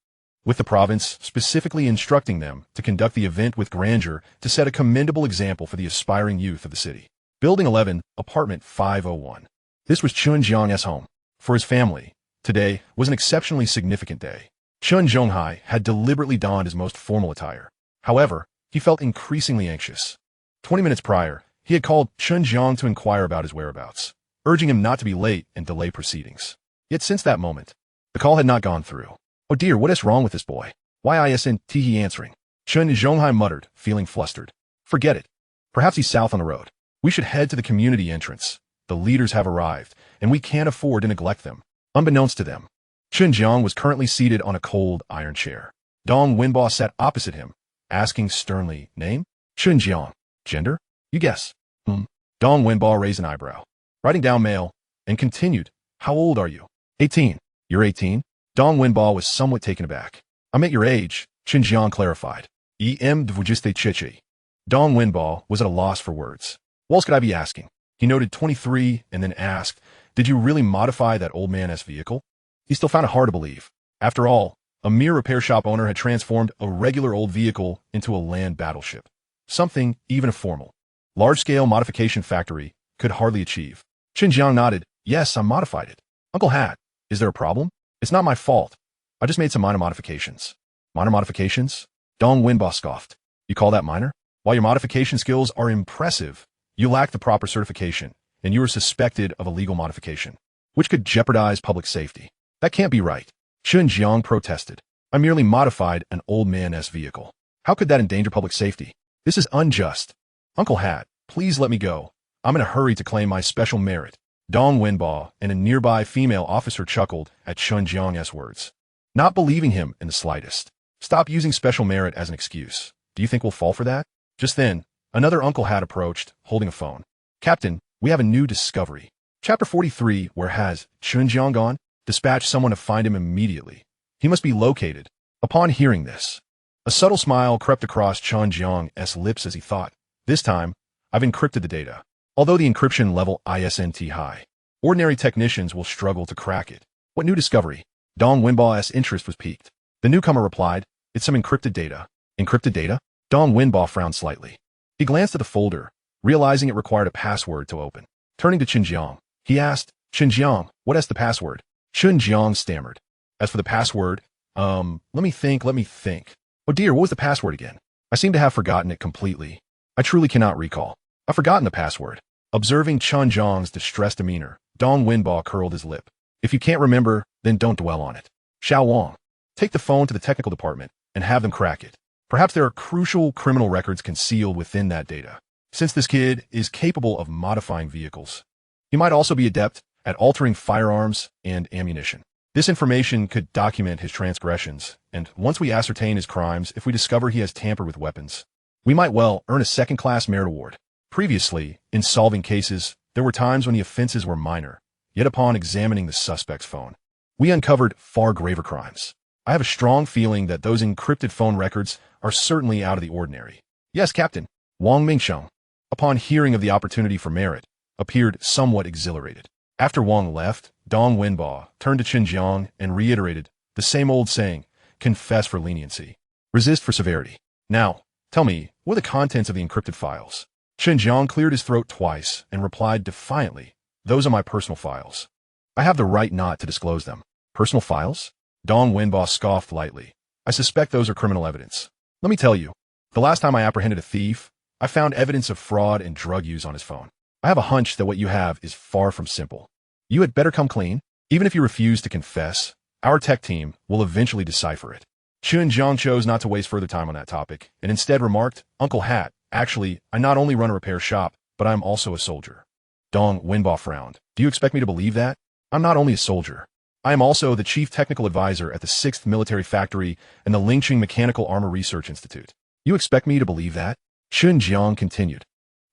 with the province specifically instructing them to conduct the event with grandeur to set a commendable example for the aspiring youth of the city. Building 11, Apartment 501. This was Chen Jiang's home. For his family, today was an exceptionally significant day. Chen Zhonghai had deliberately donned his most formal attire. However, he felt increasingly anxious. 20 minutes prior, he had called Chen Jiang to inquire about his whereabouts, urging him not to be late and delay proceedings. Yet since that moment, the call had not gone through. "Oh dear, what is wrong with this boy? Why isn't he answering?" Chen Zhonghai muttered, feeling flustered. "Forget it. Perhaps he's south on the road. We should head to the community entrance. The leaders have arrived, and we can't afford to neglect them." Unbeknownst to them, Chen Jiang was currently seated on a cold iron chair. Dong Wenbo sat opposite him, asking sternly, "Name?" Chen Jiang. "Gender?" "You guess." Dong Wenbo raised an eyebrow, writing down male, and continued, "How old are you?" 18. "You're 18?" Dong Wenbo was somewhat taken aback. "I'm at your age," Chen Jiang clarified. "24. Dong Wenbo was at a loss for words. What else could I be asking? He noted 23 and then asked, "Did you really modify that old man's vehicle?" He still found it hard to believe. After all, a mere repair shop owner had transformed a regular old vehicle into a land battleship. Something even a formal, large-scale modification factory could hardly achieve. Chen Jiang nodded. "Yes, I modified it." "Uncle Hat, is there a problem?" "It's not my fault. I just made some minor modifications." "Minor modifications?" Dong Wenbo scoffed. "You call that minor? While your modification skills are impressive, you lack the proper certification, and you are suspected of illegal modification, which could jeopardize public safety." "That can't be right." Chen Jiang protested. "I merely modified an old man's vehicle. How could that endanger public safety? This is unjust." "Uncle Hat, please let me go. I'm in a hurry to claim my special merit." Dong Wenbo and a nearby female officer chuckled at Chen Jiang's words, not believing him in the slightest. "Stop using special merit as an excuse. Do you think we'll fall for that?" Just then, another Uncle Hat approached, holding a phone. "Captain, we have a new discovery." Chapter 43, Where has Chen Jiang gone? Dispatch someone to find him immediately. He must be located. Upon hearing this, a subtle smile crept across Chen Jiang's lips as he thought, "This time, I've encrypted the data. Although the encryption level isn't high, ordinary technicians will struggle to crack it." "What new discovery?" Dong Wenbo's interest was piqued. The newcomer replied, "It's some encrypted data." "Encrypted data?" Dong Wenbo frowned slightly. He glanced at the folder, realizing it required a password to open. Turning to Chen Jiang, he asked, "Chen Jiang, what is the password?" Chen Jiang stammered. "As for the password, let me think. Oh dear, what was the password again? I seem to have forgotten it completely. I truly cannot recall. I've forgotten the password." Observing Chen Jiang's distressed demeanor, Dong Wenbo curled his lip. "If you can't remember, then don't dwell on it. Xiao Wang, take the phone to the technical department and have them crack it. Perhaps there are crucial criminal records concealed within that data. Since this kid is capable of modifying vehicles, he might also be adept at altering firearms and ammunition. This information could document his transgressions, and once we ascertain his crimes, if we discover he has tampered with weapons, we might well earn a second-class merit award." Previously, in solving cases, there were times when the offenses were minor, yet upon examining the suspect's phone, we uncovered far graver crimes. I have a strong feeling that those encrypted phone records are certainly out of the ordinary. "Yes, Captain." Wang Mingsheng, upon hearing of the opportunity for merit, appeared somewhat exhilarated. After Wang left, Dong Wenbo turned to Chen Jiang and reiterated the same old saying, "Confess for leniency, resist for severity." "Now, tell me, what are the contents of the encrypted files?" Chen Jiang cleared his throat twice and replied defiantly, "Those are my personal files. I have the right not to disclose them." "Personal files?" Dong Wenbo scoffed lightly. "I suspect those are criminal evidence. Let me tell you, the last time I apprehended a thief, I found evidence of fraud and drug use on his phone. I have a hunch that what you have is far from simple. You had better come clean. Even if you refuse to confess, our tech team will eventually decipher it." Chen Jiang chose not to waste further time on that topic, and instead remarked, "Uncle Hat, actually, I not only run a repair shop, but I'm also a soldier." Dong Wenbo frowned. "Do you expect me to believe that? I'm not only a soldier. I am also the chief technical advisor at the 6th Military Factory and the Lingqing Mechanical Armor Research Institute. You expect me to believe that?" Chen Jiang continued.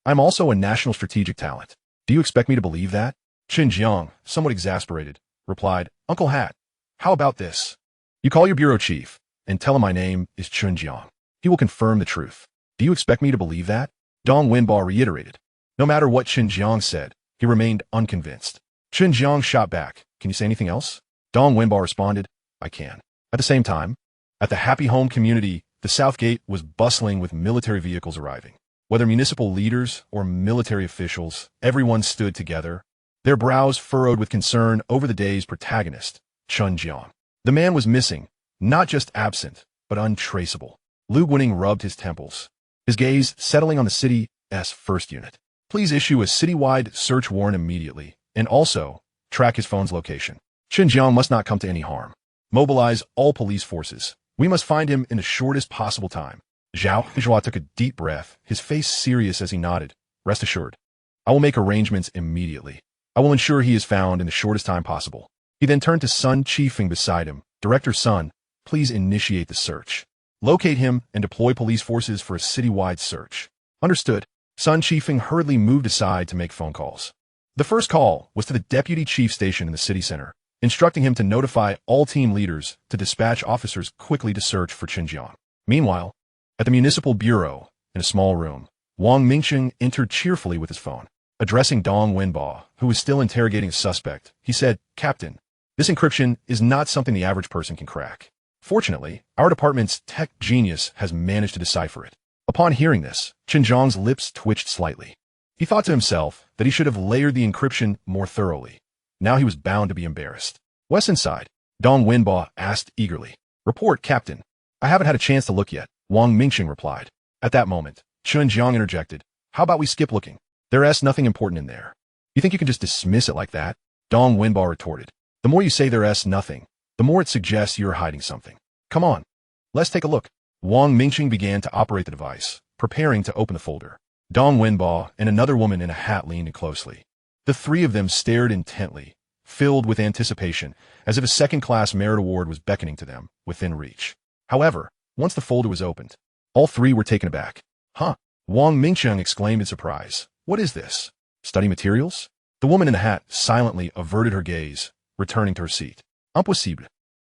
"I'm also a national strategic talent. Do you expect me to believe that?" Chen Jiang, somewhat exasperated, replied, "Uncle Hat, how about this? You call your bureau chief and tell him my name is Chen Jiang. He will confirm the truth. Do you expect me to believe that?" Dong Wenbo reiterated. No matter what Chen Jiang said, he remained unconvinced. Chen Jiang shot back, "Can you say anything else?" Dong Wenbo responded, "I can." At the same time, at the Happy Home community, the South Gate was bustling with military vehicles arriving. Whether municipal leaders or military officials, everyone stood together, their brows furrowed with concern over the day's protagonist, Chen Jiang. The man was missing, not just absent, but untraceable. Lu Guining rubbed his temples, his gaze settling on the city's first unit. "Please issue a citywide search warrant immediately, and also track his phone's location. Chen Jiang must not come to any harm. Mobilize all police forces. We must find him in the shortest possible time." Zhao Zhua took a deep breath, his face serious as he nodded. "Rest assured, I will make arrangements immediately. I will ensure he is found in the shortest time possible." He then turned to Sun Chifeng beside him. Director Sun, please initiate the search. Locate him and deploy police forces for a citywide search. Understood. Sun Chifeng hurriedly moved aside to make phone calls. The first call was to the deputy chief station in the city center, instructing him to notify all team leaders to dispatch officers quickly to search for Chen Jiang. Meanwhile, at the municipal bureau, in a small room, Wang Mingcheng entered cheerfully with his phone. Addressing Dong Wenbo, who was still interrogating a suspect, he said, "Captain, this encryption is not something the average person can crack. Fortunately, our department's tech genius has managed to decipher it." Upon hearing this, Chen Jiang's lips twitched slightly. He thought to himself that he should have layered the encryption more thoroughly. Now he was bound to be embarrassed. "What's inside?" Dong Wenbo asked eagerly. "Report, Captain." "I haven't had a chance to look yet," Wang Mingcheng replied. At that moment, Chen Jiang interjected, "How about we skip looking? There's nothing important in there." "You think you can just dismiss it like that?" Dong Wenbo retorted. "The more you say there's nothing, the more it suggests you're hiding something. Come on, let's take a look." Wang Mingcheng began to operate the device, preparing to open the folder. Dong Wenbo and another woman in a hat leaned in closely. The three of them stared intently, filled with anticipation, as if a second-class merit award was beckoning to them, within reach. However, once the folder was opened, all three were taken aback. "Huh?" Wang Mingcheng exclaimed in surprise. "What is this? Study materials?" The woman in the hat silently averted her gaze, returning to her seat. "Impossible."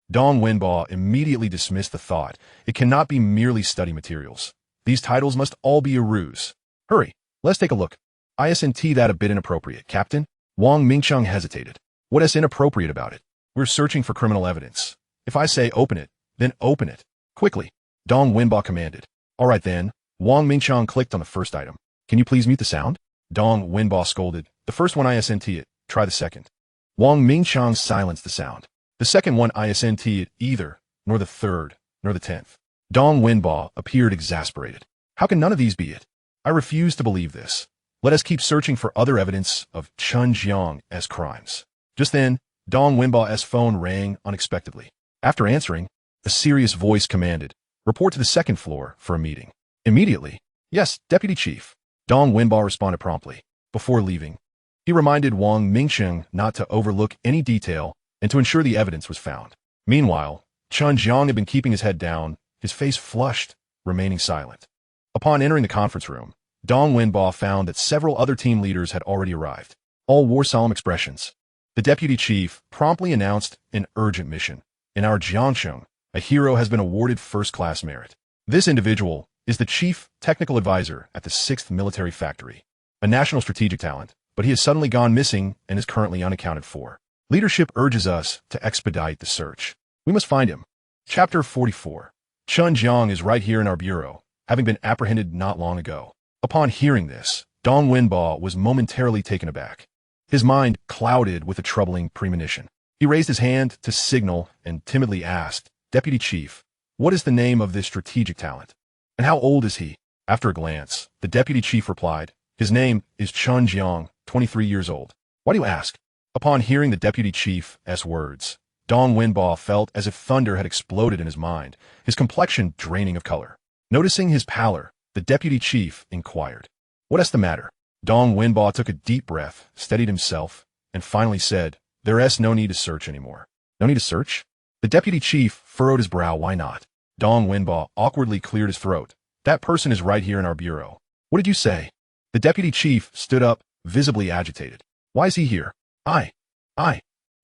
Dong Wenbo immediately dismissed the thought. It cannot be merely study materials. These titles must all be a ruse. "Hurry, let's take a look." "Isn't that a bit inappropriate, Captain?" Wang Mingcheng hesitated. "What is inappropriate about it? We're searching for criminal evidence. If I say open it, then open it. Quickly." Dong Wenbo commanded. "All right then." Wang Mingcheng clicked on the first item. "Can you please mute the sound?" Dong Wenbo scolded. "The first one isn't it. Try the second." Wang Mingcheng silenced the sound. "The second one isn't it either, nor the third, nor the 10th. Dong Wenbo appeared exasperated. "How can none of these be it? I refuse to believe this. Let us keep searching for other evidence of Chen Jiang's crimes." Just then, Dong Wenbo's phone rang unexpectedly. After answering, a serious voice commanded, "Report to the second floor for a meeting." Immediately. "Yes, Deputy Chief." Dong Wenbo responded promptly. Before leaving, he reminded Wang Mingcheng not to overlook any detail and to ensure the evidence was found. Meanwhile, Chen Jiang had been keeping his head down, his face flushed, remaining silent. Upon entering the conference room, Dong Wenbo found that several other team leaders had already arrived. All wore solemn expressions. The deputy chief promptly announced an urgent mission. "In our Jiangsheng, a hero has been awarded first-class merit. This individual is the chief technical advisor at the 6th Military Factory, a national strategic talent, but he has suddenly gone missing and is currently unaccounted for. Leadership urges us to expedite the search. We must find him." Chapter 44. Chen Jiang is right here in our bureau, having been apprehended not long ago. Upon hearing this, Dong Wenbo was momentarily taken aback. His mind clouded with a troubling premonition. He raised his hand to signal and timidly asked, "Deputy Chief, what is the name of this strategic talent? And how old is he?" After a glance, the deputy chief replied, "His name is Chen Jiang, 23 years old." "Why do you ask?" Upon hearing the deputy chief's words, Dong Wenbo felt as if thunder had exploded in his mind, his complexion draining of color. Noticing his pallor, the deputy chief inquired, "What's the matter?" Dong Wenbo took a deep breath, steadied himself, and finally said, "There's no need to search anymore." "No need to search?" The deputy chief furrowed his brow. "Why not?" Dong Wenbo awkwardly cleared his throat. "That person is right here in our bureau." "What did you say?" The deputy chief stood up, visibly agitated. "Why is he here?" I.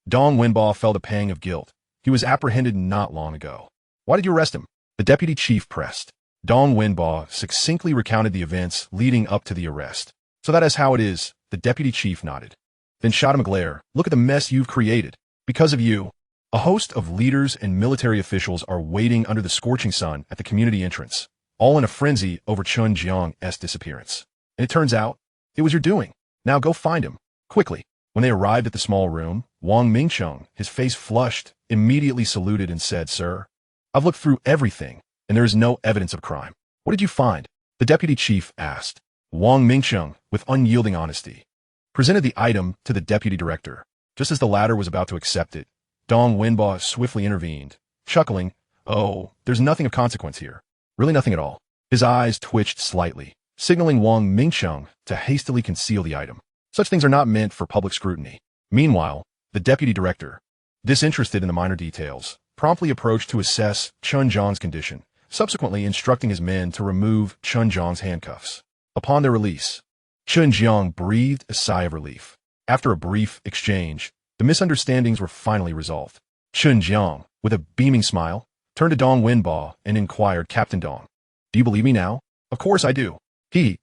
Dong Wenbo felt a pang of guilt. He was apprehended not long ago. "Why did you arrest him?" The deputy chief pressed. Dong Wenbo succinctly recounted the events leading up to the arrest. "So that is how it is," the deputy chief nodded. Then shot him a glare. "Look at the mess you've created. Because of you, a host of leaders and military officials are waiting under the scorching sun at the community entrance, all in a frenzy over Chen Jiang's disappearance. And it turns out, it was your doing. Now go find him, quickly." When they arrived at the small room, Wang Mingcheng, his face flushed, immediately saluted and said, "Sir, I've looked through everything, and there is no evidence of crime." "What did you find?" the deputy chief asked. Wang Mingcheng, with unyielding honesty, presented the item to the deputy director. Just as the latter was about to accept it, Dong Wenbo swiftly intervened, chuckling, "Oh, there's nothing of consequence here. Really nothing at all." His eyes twitched slightly, signaling Wang Mingcheng to hastily conceal the item. Such things are not meant for public scrutiny. Meanwhile, the deputy director, disinterested in the minor details, promptly approached to assess Chen Jiang's condition, subsequently instructing his men to remove Chen Jiang's handcuffs. Upon their release, Chen Jiang breathed a sigh of relief. After a brief exchange, the misunderstandings were finally resolved. Chen Jiang, with a beaming smile, turned to Dong Wenba and inquired, "Captain Dong, do you believe me now?" "Of course I do,"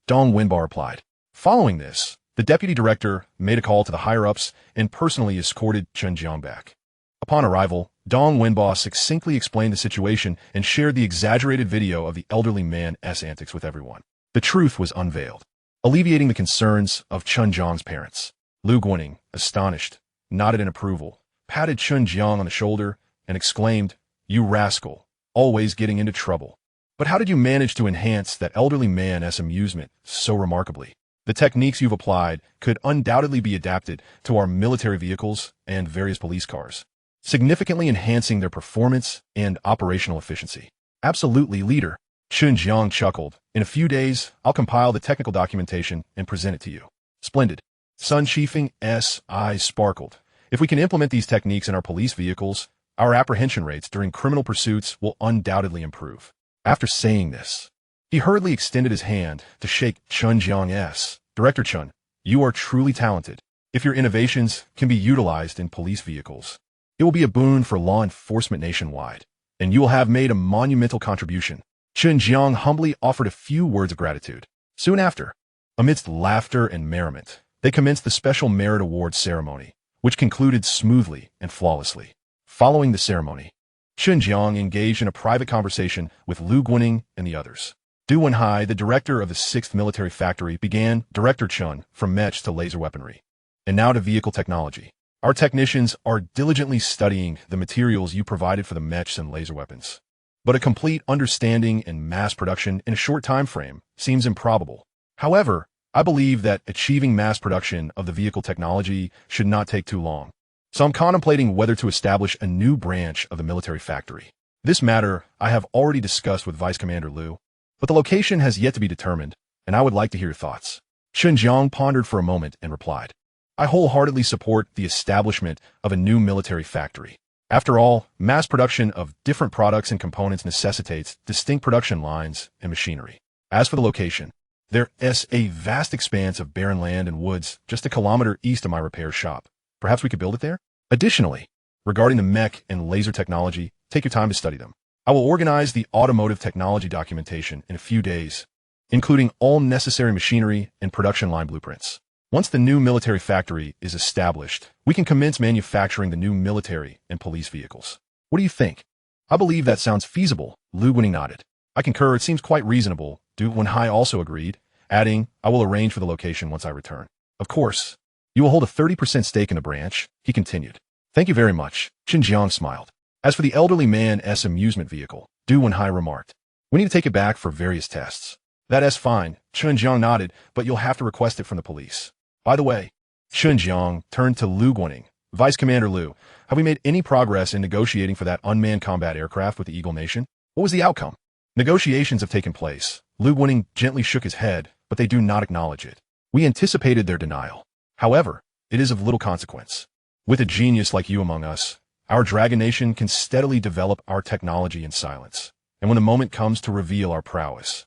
Dong Wenba replied. Following this, the deputy director made a call to the higher-ups and personally escorted Chen Jiang back. Upon arrival, Dong Wenba succinctly explained the situation and shared the exaggerated video of the elderly man's antics with everyone. The truth was unveiled, alleviating the concerns of Chen Jiang's parents. Lu Guaning, astonished, nodded in approval, patted Chen Jiang on the shoulder, and exclaimed, "You rascal, always getting into trouble. But how did you manage to enhance that elderly man's amusement so remarkably? The techniques you've applied could undoubtedly be adapted to our military vehicles and various police cars, significantly enhancing their performance and operational efficiency." "Absolutely, leader." Chen Jiang chuckled. "In a few days, I'll compile the technical documentation and present it to you." "Splendid." Sun Chifeng's eyes sparkled. "If we can implement these techniques in our police vehicles, our apprehension rates during criminal pursuits will undoubtedly improve." After saying this, he hurriedly extended his hand to shake Chen Jiang's. "Director Chen, you are truly talented. If your innovations can be utilized in police vehicles, it will be a boon for law enforcement nationwide, and you will have made a monumental contribution." Chen Jiang humbly offered a few words of gratitude. Soon after, amidst laughter and merriment, they commenced the Special Merit Award ceremony, which concluded smoothly and flawlessly. Following the ceremony, Chen Jiang engaged in a private conversation with Lu Guaning and the others. Du Wenhai, the director of the 6th Military Factory, began, "Director Chen, from mech to laser weaponry, and now to vehicle technology. Our technicians are diligently studying the materials you provided for the mechs and laser weapons. But a complete understanding and mass production in a short time frame seems improbable. However, I believe that achieving mass production of the vehicle technology should not take too long. So I'm contemplating whether to establish a new branch of the military factory. This matter I have already discussed with Vice Commander Liu, but the location has yet to be determined, and I would like to hear your thoughts." Chen Jiang pondered for a moment and replied, "I wholeheartedly support the establishment of a new military factory. After all, mass production of different products and components necessitates distinct production lines and machinery. As for the location, there is a vast expanse of barren land and woods just a kilometer east of my repair shop. Perhaps we could build it there? Additionally, regarding the mech and laser technology, take your time to study them. I will organize the automotive technology documentation in a few days, including all necessary machinery and production line blueprints. Once the new military factory is established, we can commence manufacturing the new military and police vehicles. What do you think?" "I believe that sounds feasible," Lu Guaning nodded. "I concur, it seems quite reasonable." Du Wenhai also agreed, adding, "I will arrange for the location once I return." "Of course. You will hold a 30% stake in the branch," he continued. "Thank you very much." Chen Jiang smiled. "As for the elderly man's amusement vehicle," Du Wenhai remarked, "we need to take it back for various tests." "That's fine," Chen Jiang nodded, "but you'll have to request it from the police. By the way," Chen Jiang turned to Lu Guaning, "Vice Commander Liu, have we made any progress in negotiating for that unmanned combat aircraft with the Eagle Nation? What was the outcome?" "Negotiations have taken place." Lu Guaning gently shook his head, but they do not acknowledge it. "We anticipated their denial. However, it is of little consequence. With a genius like you among us, our Dragon Nation can steadily develop our technology in silence. And when the moment comes to reveal our prowess,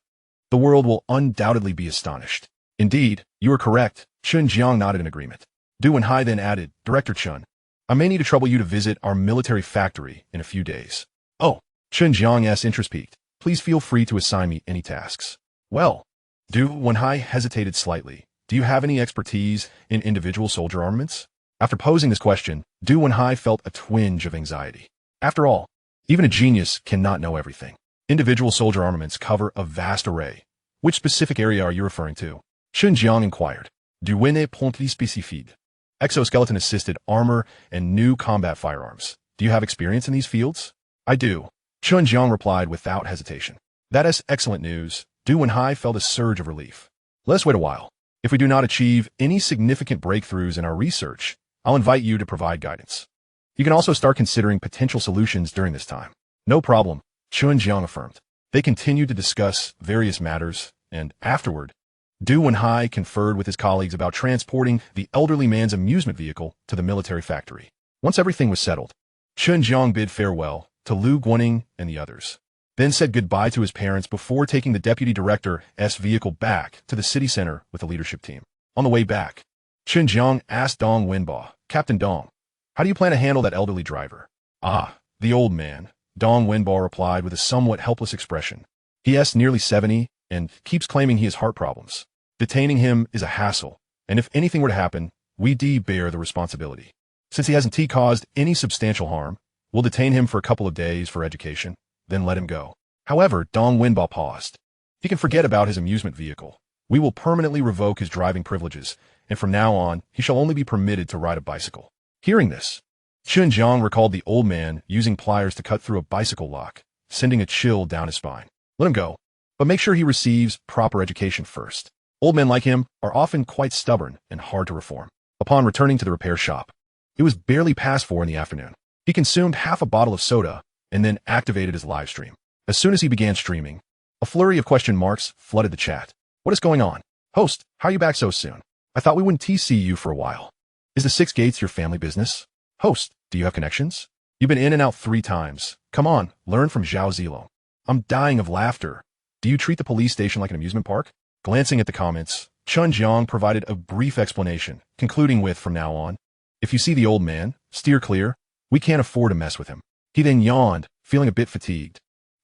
the world will undoubtedly be astonished." "Indeed, you are correct." Chen Jiang nodded in agreement. Du Wenhai then added, "Director Chen, I may need to trouble you to visit our military factory in a few days." "Oh," Chen Jiang's interest piqued. "Please feel free to assign me any tasks." "Well," Du Wenhai hesitated slightly, "do you have any expertise in individual soldier armaments?" After posing this question, Du Wenhai felt a twinge of anxiety. After all, even a genius cannot know everything. Individual soldier armaments cover a vast array. Which specific area are you referring to? Chen Jiang inquired. "Du Wene Ponti Spécifique. Exoskeleton-assisted armor and new combat firearms. Do you have experience in these fields?" "I do," Chen Jiang replied without hesitation. "That is excellent news." Du Wenhai felt a surge of relief. "Let's wait a while. If we do not achieve any significant breakthroughs in our research, I'll invite you to provide guidance. You can also start considering potential solutions during this time." "No problem," Chen Jiang affirmed. They continued to discuss various matters, and afterward, Du Wenhai conferred with his colleagues about transporting the elderly man's amusement vehicle to the military factory. Once everything was settled, Chen Jiang bid farewell to Lu Guaning and the others, then said goodbye to his parents before taking the deputy director's vehicle back to the city center with the leadership team. On the way back, Chen Jiang asked Dong Wenbo, Captain Dong, how do you plan to handle that elderly driver? Ah, the old man, Dong Wenbo replied with a somewhat helpless expression. He is nearly 70 and keeps claiming he has heart problems. Detaining him is a hassle, and if anything were to happen, we bear the responsibility. Since he hasn't caused any substantial harm, we'll detain him for a couple of days for education, then let him go. However, Dong Wenbo paused. He can forget about his amusement vehicle. We will permanently revoke his driving privileges, and from now on, he shall only be permitted to ride a bicycle. Hearing this, Chen Jiang recalled the old man using pliers to cut through a bicycle lock, sending a chill down his spine. Let him go, but make sure he receives proper education first. Old men like him are often quite stubborn and hard to reform. Upon returning to the repair shop, it was barely past 4 in the afternoon. He consumed half a bottle of soda and then activated his live stream. As soon as he began streaming, a flurry of question marks flooded the chat. What is going on? Host, how are you back so soon? I thought we wouldn't see you for a while. Is the Six Gates your family business? Host, do you have connections? You've been in and out 3 times. Come on, learn from Zhao Zilo. I'm dying of laughter. Do you treat the police station like an amusement park? Glancing at the comments, Chen Jiang provided a brief explanation, concluding with, from now on, if you see the old man, steer clear. We can't afford to mess with him. He then yawned, feeling a bit fatigued,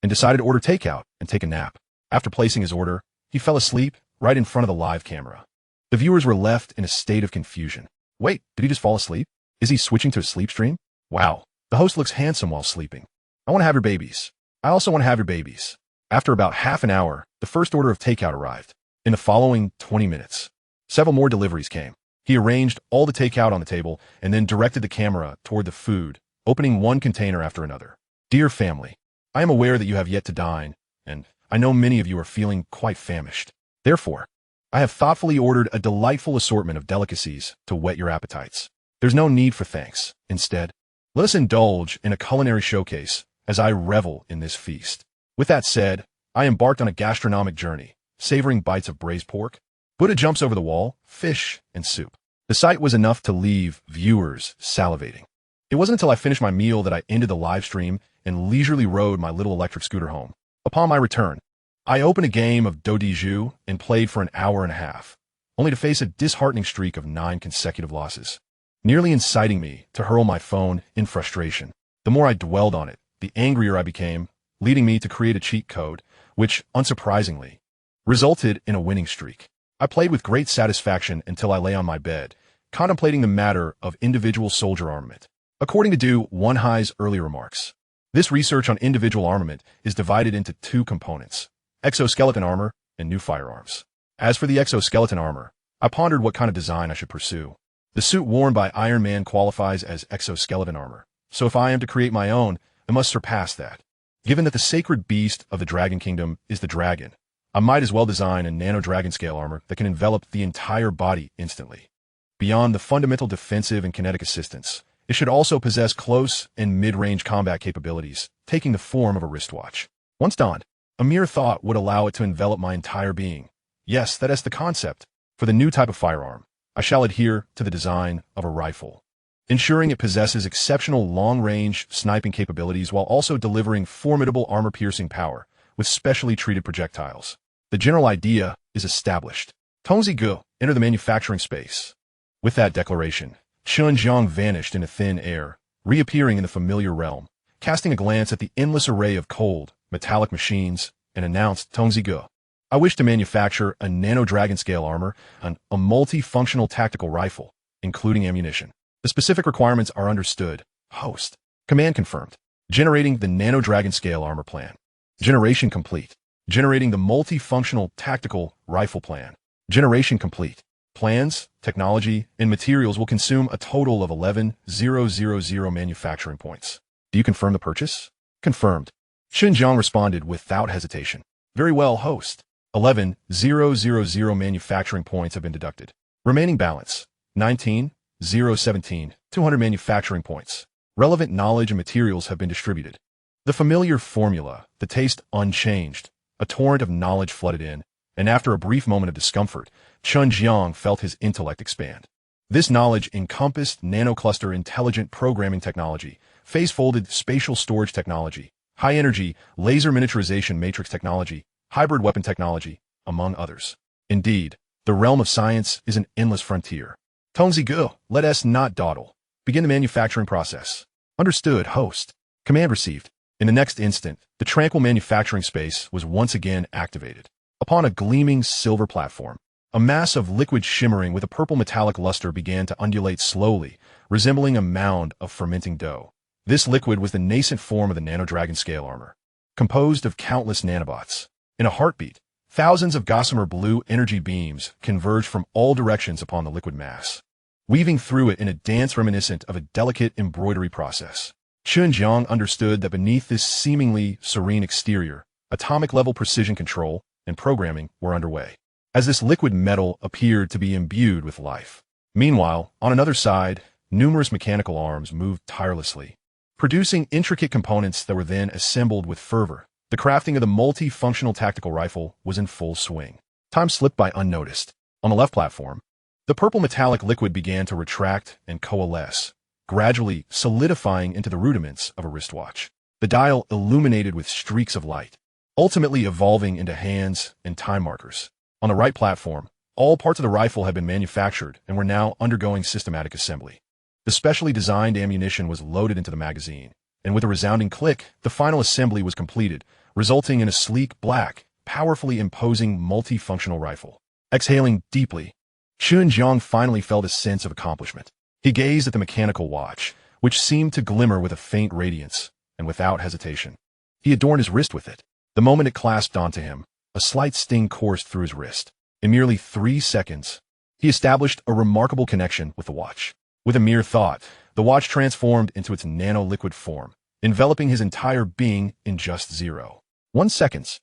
and decided to order takeout and take a nap. After placing his order, he fell asleep right in front of the live camera. The viewers were left in a state of confusion. Wait, did he just fall asleep? Is he switching to a sleep stream? Wow, the host looks handsome while sleeping. I want to have your babies. I also want to have your babies. After about half an hour, the first order of takeout arrived. In the following 20 minutes, several more deliveries came. He arranged all the takeout on the table and then directed the camera toward the food, opening one container after another. Dear family, I am aware that you have yet to dine, and I know many of you are feeling quite famished. Therefore, I have thoughtfully ordered a delightful assortment of delicacies to whet your appetites. There's no need for thanks. Instead, let us indulge in a culinary showcase as I revel in this feast. With that said, I embarked on a gastronomic journey, savoring bites of braised pork, Buddha jumps over the wall, fish, and soup. The sight was enough to leave viewers salivating. It wasn't until I finished my meal that I ended the live stream and leisurely rode my little electric scooter home. Upon my return, I opened a game of Dodiju and played for an hour and a half, only to face a disheartening streak of 9 consecutive losses, nearly inciting me to hurl my phone in frustration. The more I dwelled on it, the angrier I became, leading me to create a cheat code, which, unsurprisingly, resulted in a winning streak. I played with great satisfaction until I lay on my bed, contemplating the matter of individual soldier armament. According to Du Wenhai's earlier remarks, this research on individual armament is divided into 2 components, exoskeleton armor and new firearms. As for the exoskeleton armor, I pondered what kind of design I should pursue. The suit worn by Iron Man qualifies as exoskeleton armor, so if I am to create my own, I must surpass that. Given that the sacred beast of the Dragon Kingdom is the dragon, I might as well design a nano-dragon scale armor that can envelop the entire body instantly. Beyond the fundamental defensive and kinetic assistance, it should also possess close and mid-range combat capabilities, taking the form of a wristwatch. Once donned, a mere thought would allow it to envelop my entire being. Yes, that is the concept. For the new type of firearm, I shall adhere to the design of a rifle, ensuring it possesses exceptional long-range sniping capabilities while also delivering formidable armor-piercing power with specially treated projectiles. The general idea is established. Tongzi Gu, enter the manufacturing space. With that declaration, Chen Jiang vanished into thin air, reappearing in the familiar realm, casting a glance at the endless array of cold, metallic machines, and announced, Tongzi Gu, I wish to manufacture a nano-dragon scale armor and a multi-functional tactical rifle, including ammunition. The specific requirements are understood. Host. Command confirmed. Generating the nano-dragon scale armor plan. Generation complete. Generating the multi-functional tactical rifle plan. Generation complete. Plans, technology, and materials will consume a total of 11,000 manufacturing points. Do you confirm the purchase? Confirmed. Chen Jiang responded without hesitation. Very well, host. 11,000 manufacturing points have been deducted. Remaining balance, 19,017, 200 manufacturing points. Relevant knowledge and materials have been distributed. The familiar formula, the taste unchanged. A torrent of knowledge flooded in, and after a brief moment of discomfort, Chen Jiang felt his intellect expand. This knowledge encompassed nanocluster intelligent programming technology, phase-folded spatial storage technology, high-energy laser miniaturization matrix technology, hybrid weapon technology, among others. Indeed, the realm of science is an endless frontier. Tongzi Gu, let us not dawdle. Begin the manufacturing process. Understood, host. Command received. In the next instant, the tranquil manufacturing space was once again activated. Upon a gleaming silver platform, a mass of liquid shimmering with a purple metallic luster began to undulate slowly, resembling a mound of fermenting dough. This liquid was the nascent form of the nanodragon scale armor, composed of countless nanobots. In a heartbeat, thousands of gossamer blue energy beams converged from all directions upon the liquid mass, weaving through it in a dance reminiscent of a delicate embroidery process. Chen Jiang understood that beneath this seemingly serene exterior, atomic-level precision control and programming were underway, as this liquid metal appeared to be imbued with life. Meanwhile, on another side, numerous mechanical arms moved tirelessly, producing intricate components that were then assembled with fervor. The crafting of the multi-functional tactical rifle was in full swing. Time slipped by unnoticed. On the left platform, the purple metallic liquid began to retract and coalesce, gradually solidifying into the rudiments of a wristwatch. The dial illuminated with streaks of light, ultimately evolving into hands and time markers. On the right platform, all parts of the rifle had been manufactured and were now undergoing systematic assembly. The specially designed ammunition was loaded into the magazine, and with a resounding click, the final assembly was completed, resulting in a sleek, black, powerfully imposing multifunctional rifle. Exhaling deeply, Chen Jiang finally felt a sense of accomplishment. He gazed at the mechanical watch, which seemed to glimmer with a faint radiance, and without hesitation, he adorned his wrist with it. The moment it clasped onto him, a slight sting coursed through his wrist. In merely 3 seconds, he established a remarkable connection with the watch. With a mere thought, the watch transformed into its nano-liquid form, enveloping his entire being in just 0.1 seconds,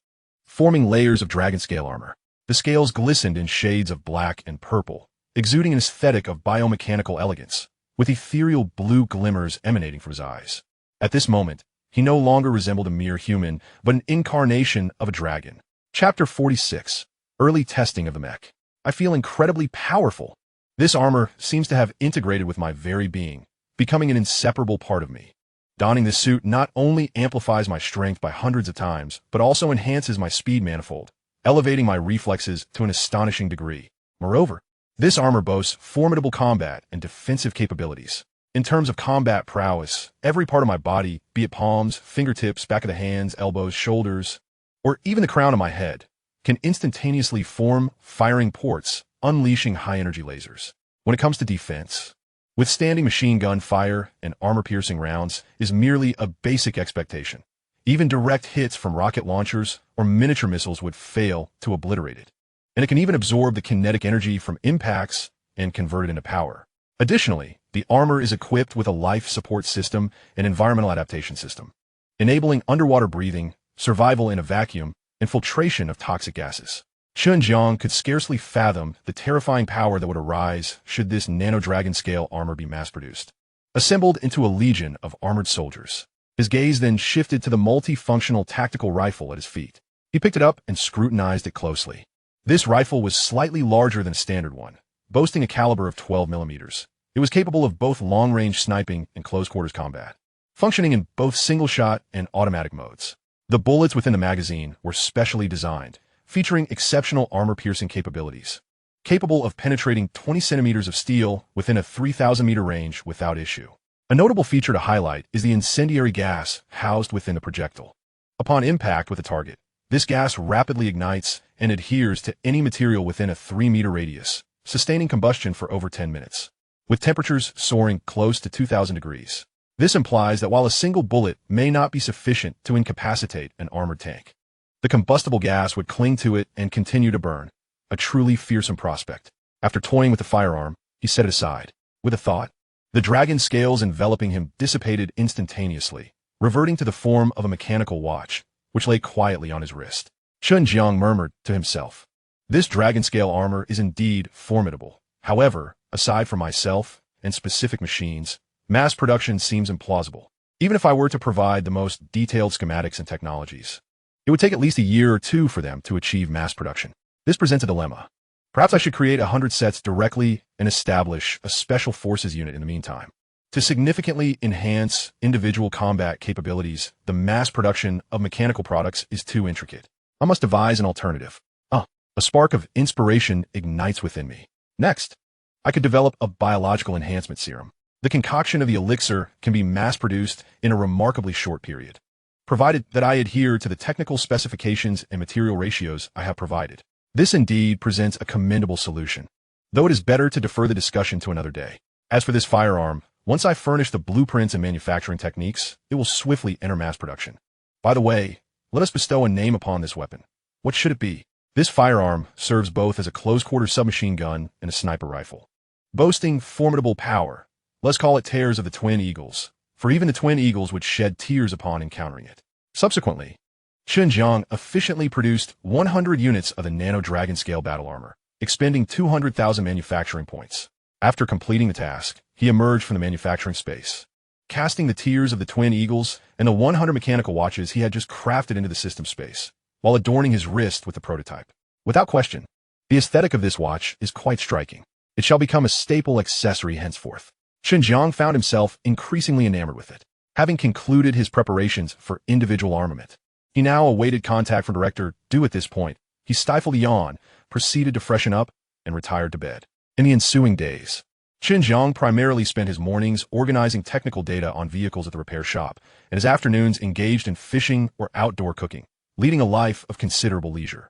forming layers of dragon-scale armor. The scales glistened in shades of black and purple, exuding an aesthetic of biomechanical elegance, with ethereal blue glimmers emanating from his eyes. At this moment, he no longer resembled a mere human, but an incarnation of a dragon. Chapter 46. Early Testing of the Mech. I feel incredibly powerful. This armor seems to have integrated with my very being, becoming an inseparable part of me. Donning this suit not only amplifies my strength by hundreds of times, but also enhances my speed manifold, elevating my reflexes to an astonishing degree. Moreover, this armor boasts formidable combat and defensive capabilities. In terms of combat prowess, every part of my body, be it palms, fingertips, back of the hands, elbows, shoulders, or even the crown of my head, can instantaneously form firing ports, unleashing high-energy lasers. When it comes to defense, withstanding machine gun fire and armor-piercing rounds is merely a basic expectation. Even direct hits from rocket launchers or miniature missiles would fail to obliterate it. And it can even absorb the kinetic energy from impacts and convert it into power. Additionally, the armor is equipped with a life support system and environmental adaptation system, enabling underwater breathing, survival in a vacuum, and filtration of toxic gases. Chen Jiang could scarcely fathom the terrifying power that would arise should this nano-dragon-scale armor be mass-produced, assembled into a legion of armored soldiers. His gaze then shifted to the multifunctional tactical rifle at his feet. He picked it up and scrutinized it closely. This rifle was slightly larger than a standard one, boasting a caliber of 12 millimeters. It was capable of both long-range sniping and close-quarters combat, functioning in both single-shot and automatic modes. The bullets within the magazine were specially designed, featuring exceptional armor-piercing capabilities, capable of penetrating 20 centimeters of steel within a 3,000-meter range without issue. A notable feature to highlight is the incendiary gas housed within the projectile. Upon impact with a target, this gas rapidly ignites and adheres to any material within a 3-meter radius, sustaining combustion for over 10 minutes, with temperatures soaring close to 2,000 degrees. This implies that while a single bullet may not be sufficient to incapacitate an armored tank, the combustible gas would cling to it and continue to burn, a truly fearsome prospect. After toying with the firearm, he set it aside. With a thought, the dragon scales enveloping him dissipated instantaneously, reverting to the form of a mechanical watch, which lay quietly on his wrist. Chen Jiang murmured to himself, "This dragon-scale armor is indeed formidable. However, aside from myself and specific machines, mass production seems implausible. Even if I were to provide the most detailed schematics and technologies, it would take at least a year or two for them to achieve mass production. This presents a dilemma. Perhaps I should create 100 sets directly and establish a special forces unit in the meantime. To significantly enhance individual combat capabilities, the mass production of mechanical products is too intricate. I must devise an alternative. A spark of inspiration ignites within me. Next, I could develop a biological enhancement serum. The concoction of the elixir can be mass-produced in a remarkably short period, provided that I adhere to the technical specifications and material ratios I have provided. This indeed presents a commendable solution, though it is better to defer the discussion to another day. As for this firearm, once I furnish the blueprints and manufacturing techniques, it will swiftly enter mass production. By the way, let us bestow a name upon this weapon. What should it be? This firearm serves both as a close-quarter submachine gun and a sniper rifle. Boasting formidable power, let's call it Tears of the Twin Eagles, for even the Twin Eagles would shed tears upon encountering it. Subsequently, Chen Jiang efficiently produced 100 units of the Nano Dragon scale battle armor, expending 200,000 manufacturing points. After completing the task, he emerged from the manufacturing space, casting the Tears of the Twin Eagles and the 100 mechanical watches he had just crafted into the system space, while adorning his wrist with the prototype. Without question, the aesthetic of this watch is quite striking. It shall become a staple accessory henceforth. Chen Jiang found himself increasingly enamored with it. Having concluded his preparations for individual armament, he now awaited contact from Director Du. At this point, he stifled a yawn, proceeded to freshen up, and retired to bed. In the ensuing days, Chen Jiang primarily spent his mornings organizing technical data on vehicles at the repair shop, and his afternoons engaged in fishing or outdoor cooking, leading a life of considerable leisure.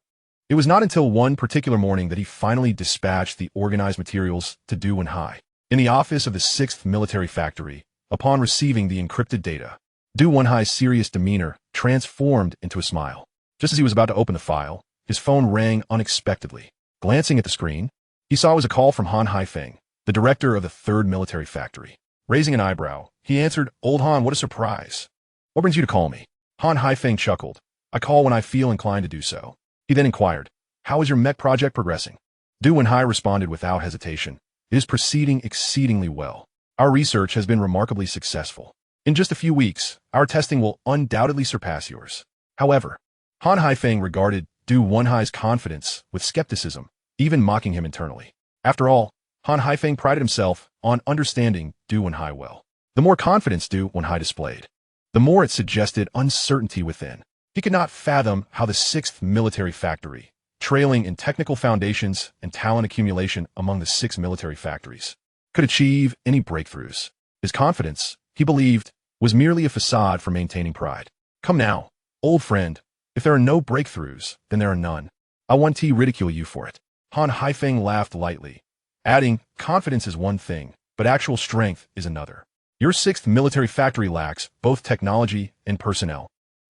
It was not until one particular morning that he finally dispatched the organized materials to Du Wenhai in the office of the 6th Military Factory. Upon receiving the encrypted data, Du Wenhai's serious demeanor transformed into a smile. Just as he was about to open the file, his phone rang unexpectedly. Glancing at the screen, he saw it was a call from Han Haifeng, the director of the 3rd Military Factory. Raising an eyebrow, he answered, "Old Han, what a surprise. What brings you to call me?" Han Haifeng chuckled. "I call when I feel inclined to do so." He then inquired, "How is your mech project progressing?" Du Wenhai responded without hesitation, "It is proceeding exceedingly well. Our research has been remarkably successful. In just a few weeks, our testing will undoubtedly surpass yours." However, Han Haifeng regarded Du Wenhai's confidence with skepticism, even mocking him internally. After all, Han Haifeng prided himself on understanding Du Wenhai well. The more confidence Du Wenhai displayed, the more it suggested uncertainty within. He could not fathom how the 6th Military Factory, trailing in technical foundations and talent accumulation among the 6 military factories, could achieve any breakthroughs. His confidence, he believed, was merely a facade for maintaining pride. "Come now, old friend, if there are no breakthroughs, then there are none. I won't ridicule you for it." Han Haifeng laughed lightly, adding, "Confidence is one thing, but actual strength is another. Your 6th Military Factory lacks both technology and personnel.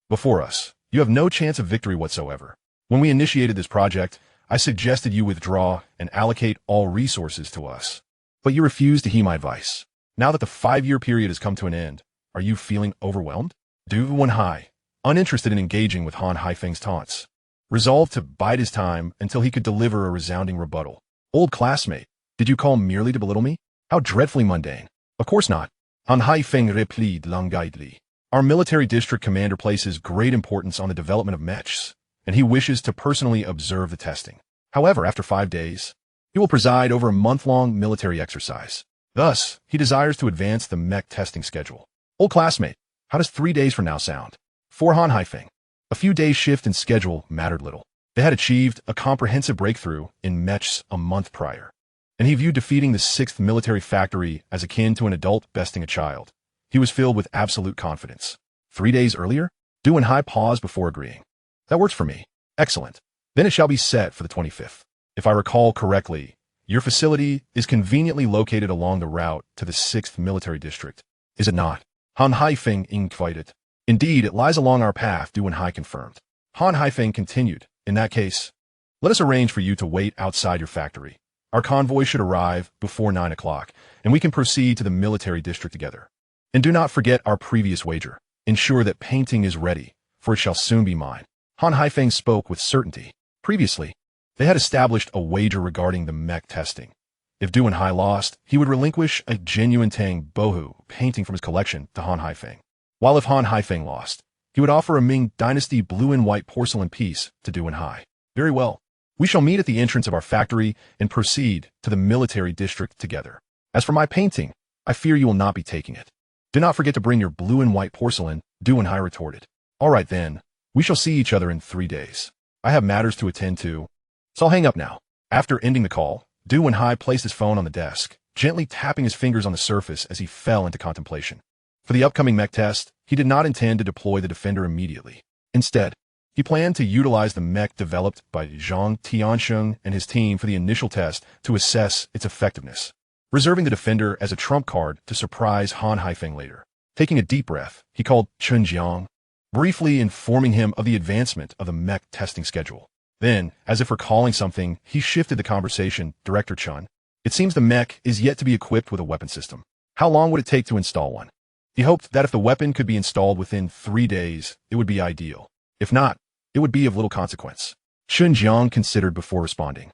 Before us, you have no chance of victory whatsoever. When we initiated this project, I suggested you withdraw and allocate all resources to us. But you refused to heed my advice. Now that the 5-year period has come to an end, are you feeling overwhelmed?" Du Wenhai, uninterested in engaging with Han Haifeng's taunts, resolved to bide his time until he could deliver a resounding rebuttal. "Old classmate, did you call merely to belittle me? How dreadfully mundane." "Of course not." Han Haifeng replied languidly. "Our military district commander places great importance on the development of Mechs, and he wishes to personally observe the testing. However, after 5 days, he will preside over a month-long military exercise. Thus, he desires to advance the mech testing schedule." "Old classmate, how does 3 days from now sound?" For Han Haifeng, a few days' shift in schedule mattered little. They had achieved a comprehensive breakthrough in Mechs a month prior, and he viewed defeating the 6th Military Factory as akin to an adult besting a child. He was filled with absolute confidence. 3 days earlier? Du Wenhai paused before agreeing. "That works for me." "Excellent. Then it shall be set for the 25th. If I recall correctly, your facility is conveniently located along the route to the 6th Military District, is it not?" Han Haifeng inquired. "Indeed, it lies along our path," Du Wenhai confirmed. Han Haifeng continued, "In that case, let us arrange for you to wait outside your factory. Our convoy should arrive before 9 o'clock, and we can proceed to the military district together. And do not forget our previous wager. Ensure that painting is ready, for it shall soon be mine." Han Haifeng spoke with certainty. Previously, they had established a wager regarding the mech testing. If Du Wenhai lost, he would relinquish a genuine Tang Bohu painting from his collection to Han Haifeng. While if Han Haifeng lost, he would offer a Ming Dynasty blue and white porcelain piece to Du Wenhai. "Very well. We shall meet at the entrance of our factory and proceed to the military district together. As for my painting, I fear you will not be taking it. Do not forget to bring your blue and white porcelain, Du and Hai retorted. All right then, we shall see each other in 3 days. I have matters to attend to, so I'll hang up now. After ending the call, Du and Hai placed his phone on the desk, gently tapping his fingers on the surface as he fell into contemplation. For the upcoming mech test, he did not intend to deploy the defender immediately. Instead, he planned to utilize the mech developed by Zhang Tiansheng and his team for the initial test to assess its effectiveness, reserving the defender as a trump card to surprise Han Haifeng later. Taking a deep breath, he called Chen Jiang, briefly informing him of the advancement of the mech testing schedule. Then, as if recalling something, he shifted the conversation. Director Chen, it seems the mech is yet to be equipped with a weapon system. How long would it take to install one? He hoped that if the weapon could be installed within 3 days, it would be ideal. If not, it would be of little consequence. Chen Jiang considered before responding.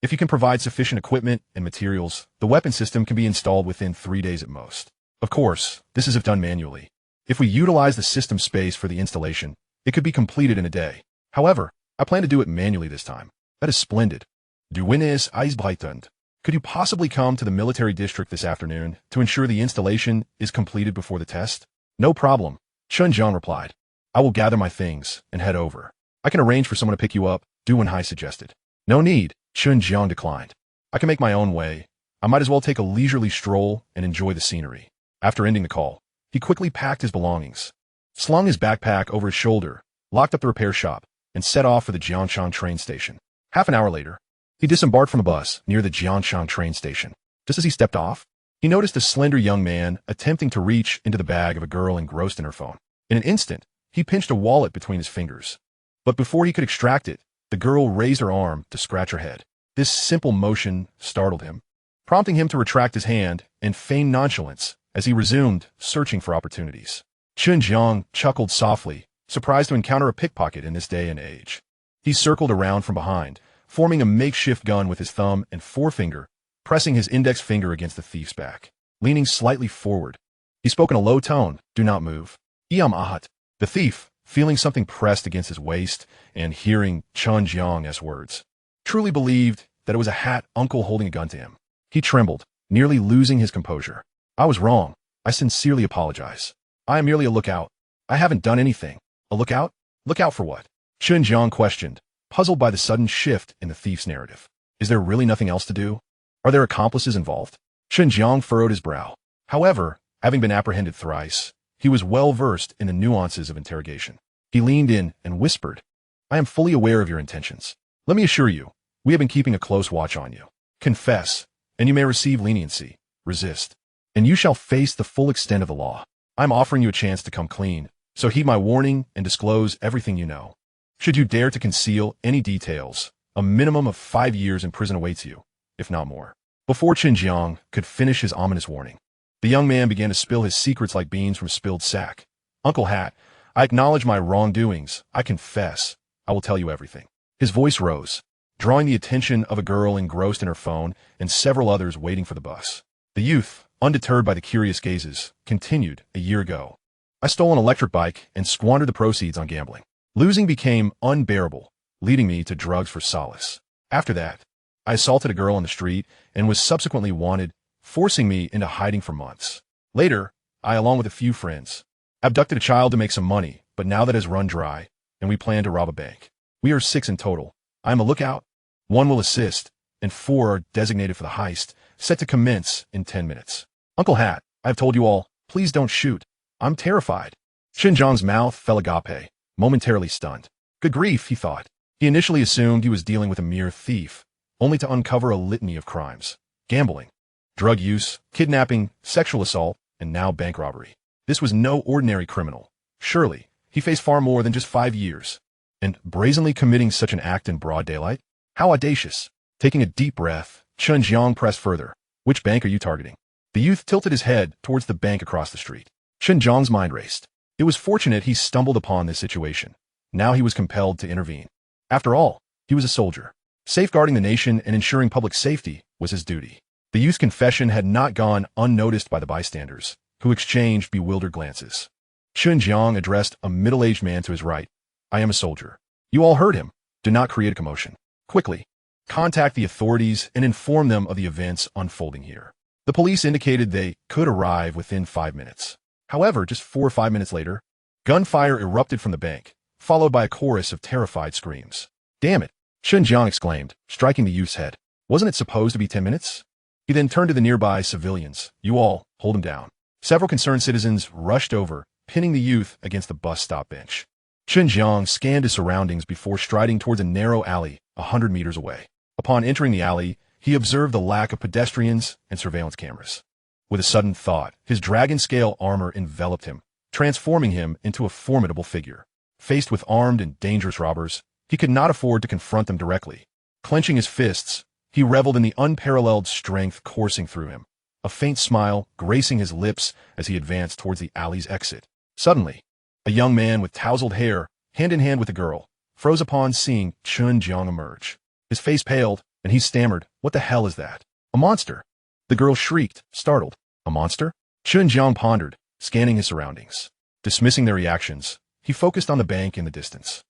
If you can provide sufficient equipment and materials, the weapon system can be installed within 3 days at most. Of course, this is if done manually. If we utilize the system space for the installation, it could be completed in a day. However, I plan to do it manually this time. That is splendid. Du Win is Eisbreitend. Could you possibly come to the military district this afternoon to ensure the installation is completed before the test? No problem, Chen Jiang replied. I will gather my things and head over. I can arrange for someone to pick you up, Du Wenhai suggested. No need, Chen Jiang declined. I can make my own way. I might as well take a leisurely stroll and enjoy the scenery. After ending the call, he quickly packed his belongings, slung his backpack over his shoulder, locked up the repair shop, and set off for the Jianshan train station. Half an hour later, he disembarked from a bus near the Jianshan train station. Just as he stepped off, he noticed a slender young man attempting to reach into the bag of a girl engrossed in her phone. In an instant, he pinched a wallet between his fingers. But before he could extract it, the girl raised her arm to scratch her head. This simple motion startled him, prompting him to retract his hand and feign nonchalance as he resumed searching for opportunities. Chen Jiang chuckled softly, surprised to encounter a pickpocket in this day and age. He circled around from behind, forming a makeshift gun with his thumb and forefinger, pressing his index finger against the thief's back. Leaning slightly forward, he spoke in a low tone, "Do not move." Iam ahat. The thief, feeling something pressed against his waist and hearing Chen Jiang's words, truly believed that it was a hat uncle holding a gun to him. He trembled, nearly losing his composure. I was wrong. I sincerely apologize. I am merely a lookout. I haven't done anything. A lookout? Lookout for what? Chen Jiang questioned, puzzled by the sudden shift in the thief's narrative. Is there really nothing else to do? Are there accomplices involved? Chen Jiang furrowed his brow. However, having been apprehended thrice, he was well versed in the nuances of interrogation. He leaned in and whispered, I am fully aware of your intentions. Let me assure you, we have been keeping a close watch on you. Confess, and you may receive leniency. Resist, and you shall face the full extent of the law. I'm offering you a chance to come clean, so heed my warning and disclose everything you know. Should you dare to conceal any details, a minimum of 5 years in prison awaits you, if not more. Before Chen Jiang could finish his ominous warning, the young man began to spill his secrets like beans from a spilled sack. Uncle Hat, I acknowledge my wrongdoings. I confess. I will tell you everything. His voice rose, drawing the attention of a girl engrossed in her phone and several others waiting for the bus. The youth, undeterred by the curious gazes, continued. A year ago, I stole an electric bike and squandered the proceeds on gambling. Losing became unbearable, leading me to drugs for solace. After that, I assaulted a girl on the street and was subsequently wanted, forcing me into hiding for months. Later, I, along with a few friends, abducted a child to make some money, but now that has run dry, and we plan to rob a bank. We are 6 in total. I am a lookout. 1 will assist, and 4 are designated for the heist, set to commence in 10 minutes. Uncle Hat, I have told you all, please don't shoot. I'm terrified. Chen Jiang's mouth fell agape, momentarily stunned. Good grief, he thought. He initially assumed he was dealing with a mere thief, only to uncover a litany of crimes. Gambling, drug use, kidnapping, sexual assault, and now bank robbery. This was no ordinary criminal. Surely, he faced far more than just 5 years. And brazenly committing such an act in broad daylight? How audacious. Taking a deep breath, Chen Jiang pressed further. Which bank are you targeting? The youth tilted his head towards the bank across the street. Chen Jiang's mind raced. It was fortunate he stumbled upon this situation. Now he was compelled to intervene. After all, he was a soldier. Safeguarding the nation and ensuring public safety was his duty. The youth's confession had not gone unnoticed by the bystanders, who exchanged bewildered glances. Chen Jiang addressed a middle-aged man to his right. I am a soldier. You all heard him. Do not create a commotion. Quickly, contact the authorities and inform them of the events unfolding here. The police indicated they could arrive within 5 minutes. However, just 4 or 5 minutes later, gunfire erupted from the bank, followed by a chorus of terrified screams. Damn it, Chen Jiang exclaimed, striking the youth's head. Wasn't it supposed to be 10 minutes? He then turned to the nearby civilians. You all, hold him down. Several concerned citizens rushed over, pinning the youth against the bus stop bench. Chen Jiang scanned his surroundings before striding towards a narrow alley 100 meters away. Upon entering the alley, he observed the lack of pedestrians and surveillance cameras. With a sudden thought, his dragon-scale armor enveloped him, transforming him into a formidable figure. Faced with armed and dangerous robbers, he could not afford to confront them directly. Clenching his fists, he reveled in the unparalleled strength coursing through him, a faint smile gracing his lips as he advanced towards the alley's exit. Suddenly, a young man with tousled hair, hand in hand with a girl, froze upon seeing Chen Jiang emerge. His face paled, and he stammered, "What the hell is that? A monster!" The girl shrieked, startled. A monster? Chen Jiang pondered, scanning his surroundings. Dismissing their reactions, he focused on the bank in the distance.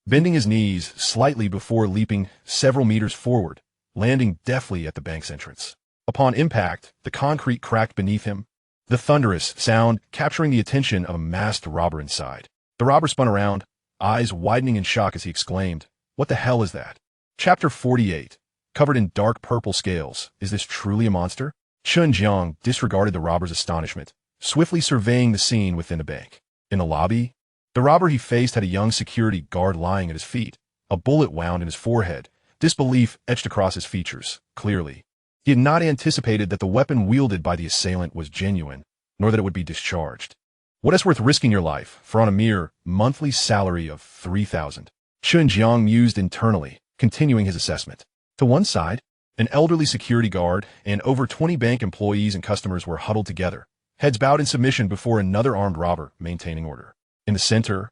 Bending his knees slightly before leaping several meters forward, landing deftly at the bank's entrance. Upon impact, the concrete cracked beneath him, the thunderous sound capturing the attention of a masked robber inside. The robber spun around, eyes widening in shock as he exclaimed, "What the hell is that?" Chapter 48. Covered in dark purple scales, is this truly a monster? Chen Jiang disregarded the robber's astonishment, swiftly surveying the scene within the bank. In the lobby, the robber he faced had a young security guard lying at his feet, a bullet wound in his forehead, disbelief etched across his features, clearly. He had not anticipated that the weapon wielded by the assailant was genuine, nor that it would be discharged. What is worth risking your life for on a mere monthly salary of 3,000? Chen Jiang mused internally, continuing his assessment. To one side, an elderly security guard and over 20 bank employees and customers were huddled together, heads bowed in submission before another armed robber maintaining order. In the center,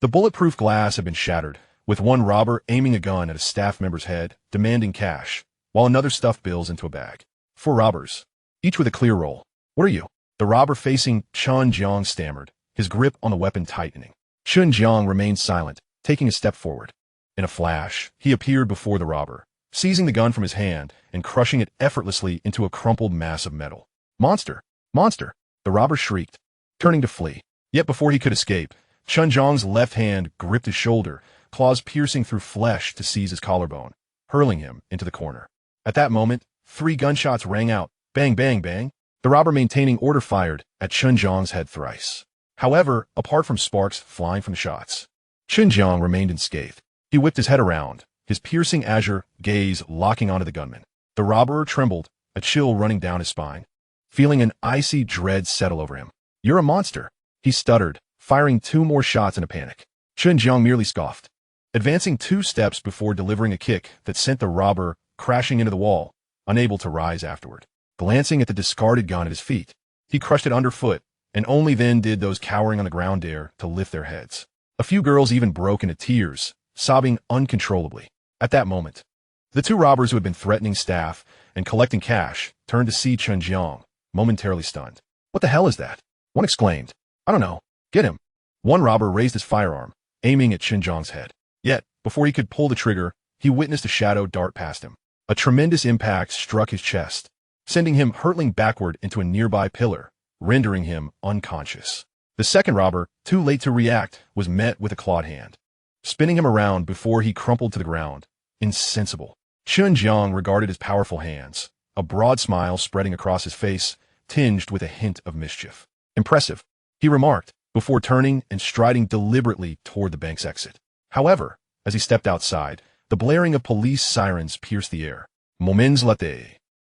the bulletproof glass had been shattered, with one robber aiming a gun at a staff member's head, demanding cash, while another stuffed bills into a bag. 4 robbers, each with a clear role. "What are you?" The robber facing Chen Jiang stammered, his grip on the weapon tightening. Chen Jiang remained silent, taking a step forward. In a flash, he appeared before the robber, seizing the gun from his hand and crushing it effortlessly into a crumpled mass of metal. "Monster! Monster!" the robber shrieked, turning to flee. Yet before he could escape, Chen Jiang's left hand gripped his shoulder, claws piercing through flesh to seize his collarbone, hurling him into the corner. At that moment, 3 gunshots rang out, bang, bang, bang. The robber maintaining order fired at Chen Jiang's head thrice. However, apart from sparks flying from the shots, Chen Jiang remained unscathed. He whipped his head around, his piercing azure gaze locking onto the gunman. The robber trembled, a chill running down his spine, feeling an icy dread settle over him. "You're a monster," he stuttered, firing 2 more shots in a panic. Chen Jiang merely scoffed, advancing 2 steps before delivering a kick that sent the robber crashing into the wall, unable to rise afterward. Glancing at the discarded gun at his feet, he crushed it underfoot, and only then did those cowering on the ground dare to lift their heads. A few girls even broke into tears, sobbing uncontrollably. At that moment, the 2 robbers who had been threatening staff and collecting cash turned to see Chen Jiang, momentarily stunned. "What the hell is that?" one exclaimed. "I don't know. Get him." One robber raised his firearm, aiming at Chen Jiang's head. Yet, before he could pull the trigger, he witnessed a shadow dart past him. A tremendous impact struck his chest, sending him hurtling backward into a nearby pillar, rendering him unconscious. The second robber, too late to react, was met with a clawed hand, spinning him around before he crumpled to the ground, insensible. Chen Jiang regarded his powerful hands, a broad smile spreading across his face, tinged with a hint of mischief. "Impressive," he remarked, before turning and striding deliberately toward the bank's exit. However, as he stepped outside, the blaring of police sirens pierced the air. Moments later,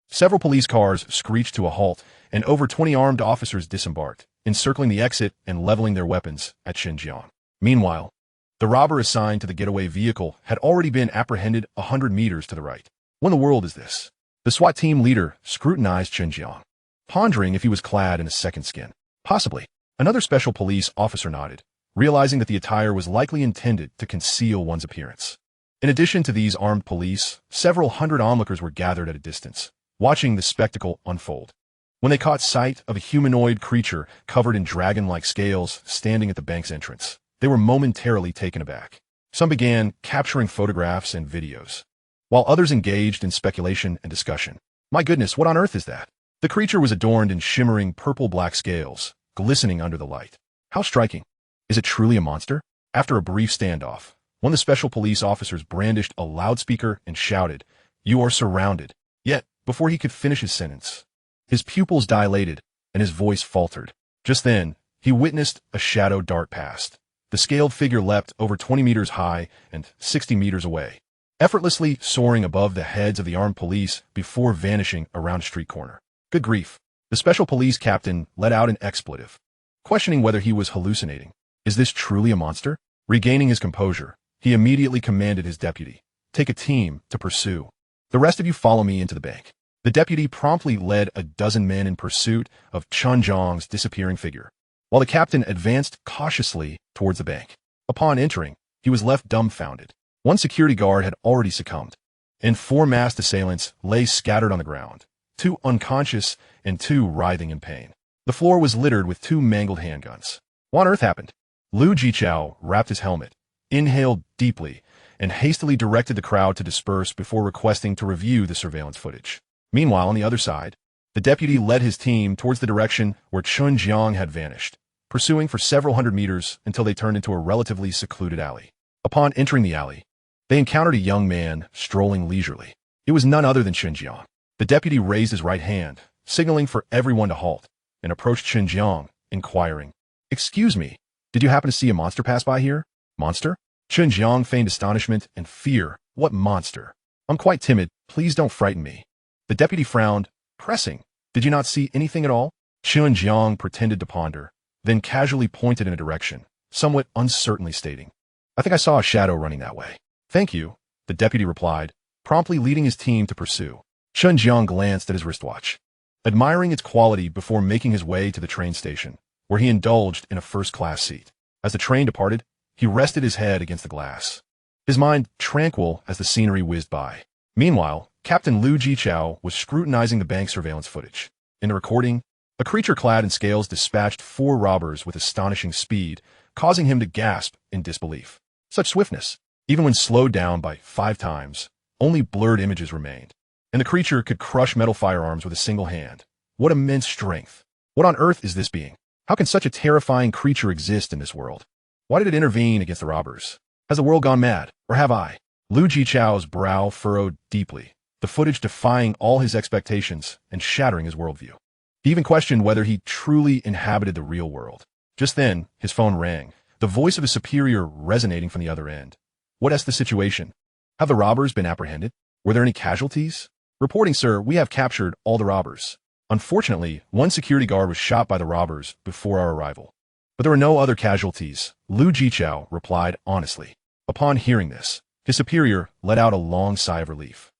several police cars screeched to a halt, and over 20 armed officers disembarked, encircling the exit and leveling their weapons at Chen Jiang. Meanwhile, the robber assigned to the getaway vehicle had already been apprehended 100 meters to the right. What in the world is this? The SWAT team leader scrutinized Chen Jiang, pondering if he was clad in a second skin. Possibly. Another special police officer nodded, realizing that the attire was likely intended to conceal one's appearance. In addition to these armed police, several hundred onlookers were gathered at a distance, watching the spectacle unfold. When they caught sight of a humanoid creature covered in dragon-like scales standing at the bank's entrance, they were momentarily taken aback. Some began capturing photographs and videos. while others engaged in speculation and discussion. My goodness, what on earth is that? The creature was adorned in shimmering purple-black scales, glistening under the light. How striking. Is it truly a monster? After a brief standoff, one of the special police officers brandished a loudspeaker and shouted, "You are surrounded." Yet, before he could finish his sentence, his pupils dilated and his voice faltered. Just then, he witnessed a shadow dart past. The scaled figure leapt over 20 meters high and 60 meters away, effortlessly soaring above the heads of the armed police before vanishing around a street corner. Good grief. The special police captain let out an expletive, questioning whether he was hallucinating. Is this truly a monster? Regaining his composure, he immediately commanded his deputy, "Take a team to pursue. The rest of you follow me into the bank." The deputy promptly led a dozen men in pursuit of Chen Jiang's disappearing figure, while the captain advanced cautiously towards the bank. Upon entering, he was left dumbfounded. One security guard had already succumbed, and 4 masked assailants lay scattered on the ground, 2 unconscious and 2 writhing in pain. The floor was littered with 2 mangled handguns. What on earth happened? Lu Jichao wrapped his helmet, inhaled deeply, and hastily directed the crowd to disperse before requesting to review the surveillance footage. Meanwhile, on the other side, the deputy led his team towards the direction where Chen Jiang had vanished, pursuing for several hundred meters until they turned into a relatively secluded alley. Upon entering the alley, they encountered a young man strolling leisurely. It was none other than Chen Jiang. The deputy raised his right hand, signaling for everyone to halt, and approached Chen Jiang, inquiring, "Excuse me, did you happen to see a monster pass by here?" "Monster?" Chen Jiang feigned astonishment and fear. "What monster? I'm quite timid. Please don't frighten me." The deputy frowned, pressing, "Did you not see anything at all?" Chen Jiang pretended to ponder, then casually pointed in a direction, somewhat uncertainly stating, "I think I saw a shadow running that way." "Thank you," the deputy replied, promptly leading his team to pursue. Chen Jiang glanced at his wristwatch, admiring its quality before making his way to the train station, where he indulged in a first-class seat. As the train departed, he rested his head against the glass, his mind tranquil as the scenery whizzed by. Meanwhile, Captain Lu Jichao was scrutinizing the bank surveillance footage. In the recording, a creature clad in scales dispatched 4 robbers with astonishing speed, causing him to gasp in disbelief. Such swiftness! Even when slowed down by 5 times, only blurred images remained, and the creature could crush metal firearms with a single hand. What immense strength! What on earth is this being? How can such a terrifying creature exist in this world? Why did it intervene against the robbers? Has the world gone mad? Or have I? Lu Jichao's brow furrowed deeply, the footage defying all his expectations and shattering his worldview. He even questioned whether he truly inhabited the real world. Just then, his phone rang, the voice of his superior resonating from the other end. "What is the situation? Have the robbers been apprehended? Were there any casualties?" "Reporting, sir, we have captured all the robbers. Unfortunately, one security guard was shot by the robbers before our arrival. But there were no other casualties," Lu Jichao replied honestly. Upon hearing this, his superior let out a long sigh of relief.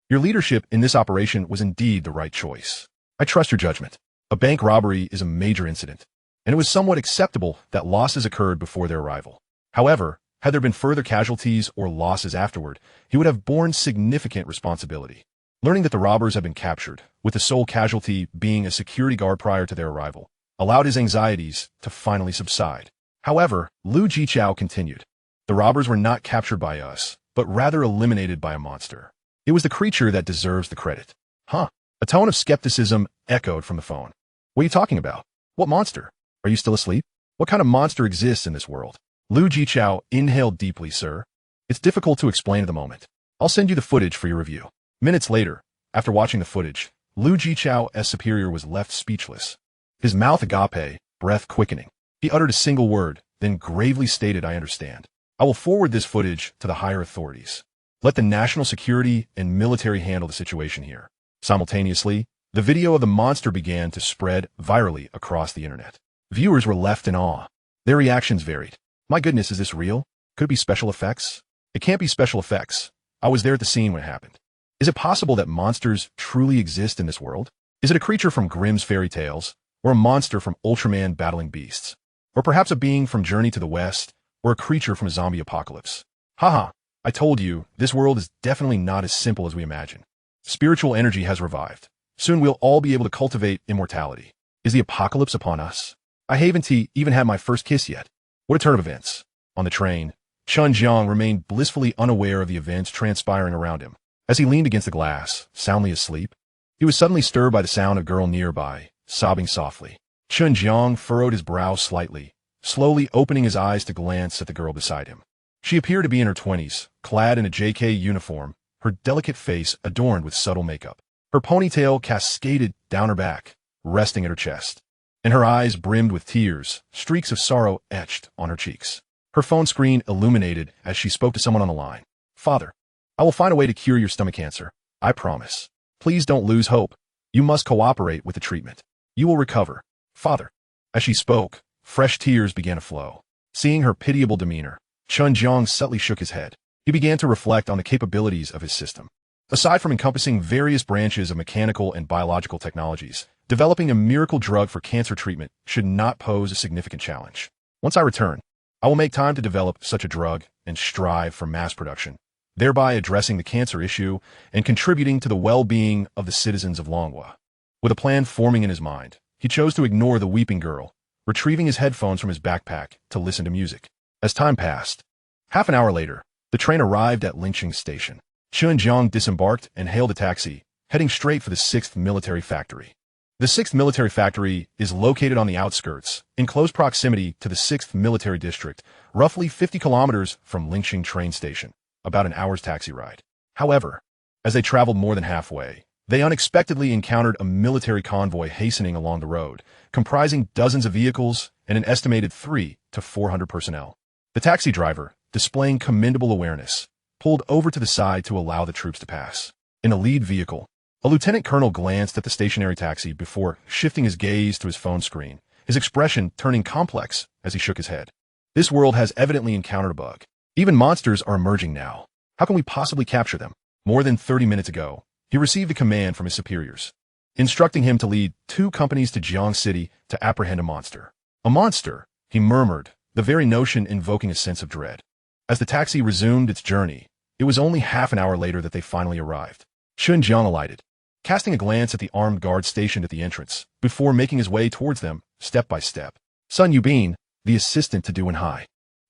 "Your leadership in this operation was indeed the right choice. I trust your judgment. A bank robbery is a major incident, and it was somewhat acceptable that losses occurred before their arrival. However, had there been further casualties or losses afterward, he would have borne significant responsibility." Learning that the robbers had been captured, with the sole casualty being a security guard prior to their arrival, allowed his anxieties to finally subside. However, Lu Jichao continued, "The robbers were not captured by us, but rather eliminated by a monster. It was the creature that deserves the credit." "Huh?" A tone of skepticism echoed from the phone. "What are you talking about? What monster? Are you still asleep? What kind of monster exists in this world?" Lu Jichao inhaled deeply, "Sir. It's difficult to explain at the moment. I'll send you the footage for your review." Minutes later, after watching the footage, Lu Jichao's superior was left speechless, his mouth agape, breath quickening. He uttered a single word, then gravely stated, "I understand. I will forward this footage to the higher authorities. Let the national security and military handle the situation here." Simultaneously, the video of the monster began to spread virally across the internet. Viewers were left in awe. Their reactions varied. "My goodness, is this real? Could it be special effects? It can't be special effects. I was there at the scene when it happened. Is it possible that monsters truly exist in this world? Is it a creature from Grimm's fairy tales, or a monster from Ultraman battling beasts? Or perhaps a being from Journey to the West, or a creature from a zombie apocalypse? Haha, I told you, this world is definitely not as simple as we imagine. Spiritual energy has revived. Soon we'll all be able to cultivate immortality. Is the apocalypse upon us? I haven't even had my first kiss yet." What a turn of events. On the train, Chen Jiang remained blissfully unaware of the events transpiring around him. As he leaned against the glass, soundly asleep, he was suddenly stirred by the sound of a girl nearby, sobbing softly. Chen Jiang furrowed his brow slightly, slowly opening his eyes to glance at the girl beside him. She appeared to be in her 20s, clad in a JK uniform, her delicate face adorned with subtle makeup. Her ponytail cascaded down her back, resting at her chest, and her eyes brimmed with tears, streaks of sorrow etched on her cheeks. Her phone screen illuminated as she spoke to someone on the line. "Father, I will find a way to cure your stomach cancer. I promise. Please don't lose hope. You must cooperate with the treatment. You will recover. Father." As she spoke, fresh tears began to flow. Seeing her pitiable demeanor, Chen Jiang subtly shook his head. He began to reflect on the capabilities of his system. Aside from encompassing various branches of mechanical and biological technologies, developing a miracle drug for cancer treatment should not pose a significant challenge. Once I return, I will make time to develop such a drug and strive for mass production, thereby addressing the cancer issue and contributing to the well-being of the citizens of Longhua. With a plan forming in his mind, he chose to ignore the weeping girl, retrieving his headphones from his backpack to listen to music. As time passed, half an hour later, the train arrived at Lingqing Station. Chen Jiang disembarked and hailed a taxi, heading straight for the 6th Military Factory. The 6th Military Factory is located on the outskirts, in close proximity to the 6th Military District, roughly 50 kilometers from Lingqing train station, about an hour's taxi ride. However, as they traveled more than halfway, they unexpectedly encountered a military convoy hastening along the road, comprising dozens of vehicles and an estimated 300 to 400 personnel. The taxi driver, displaying commendable awareness, pulled over to the side to allow the troops to pass. In a lead vehicle, a lieutenant colonel glanced at the stationary taxi before shifting his gaze to his phone screen, his expression turning complex as he shook his head. This world has evidently encountered a bug. Even monsters are emerging now. How can we possibly capture them? More than 30 minutes ago, he received a command from his superiors, instructing him to lead 2 companies to Jiang City to apprehend a monster. A monster, he murmured, the very notion invoking a sense of dread. As the taxi resumed its journey, it was only half an hour later that they finally arrived. Chen Jiang alighted, casting a glance at the armed guard stationed at the entrance, before making his way towards them, step by step. Sun Yubin, the assistant to Du Wenhai,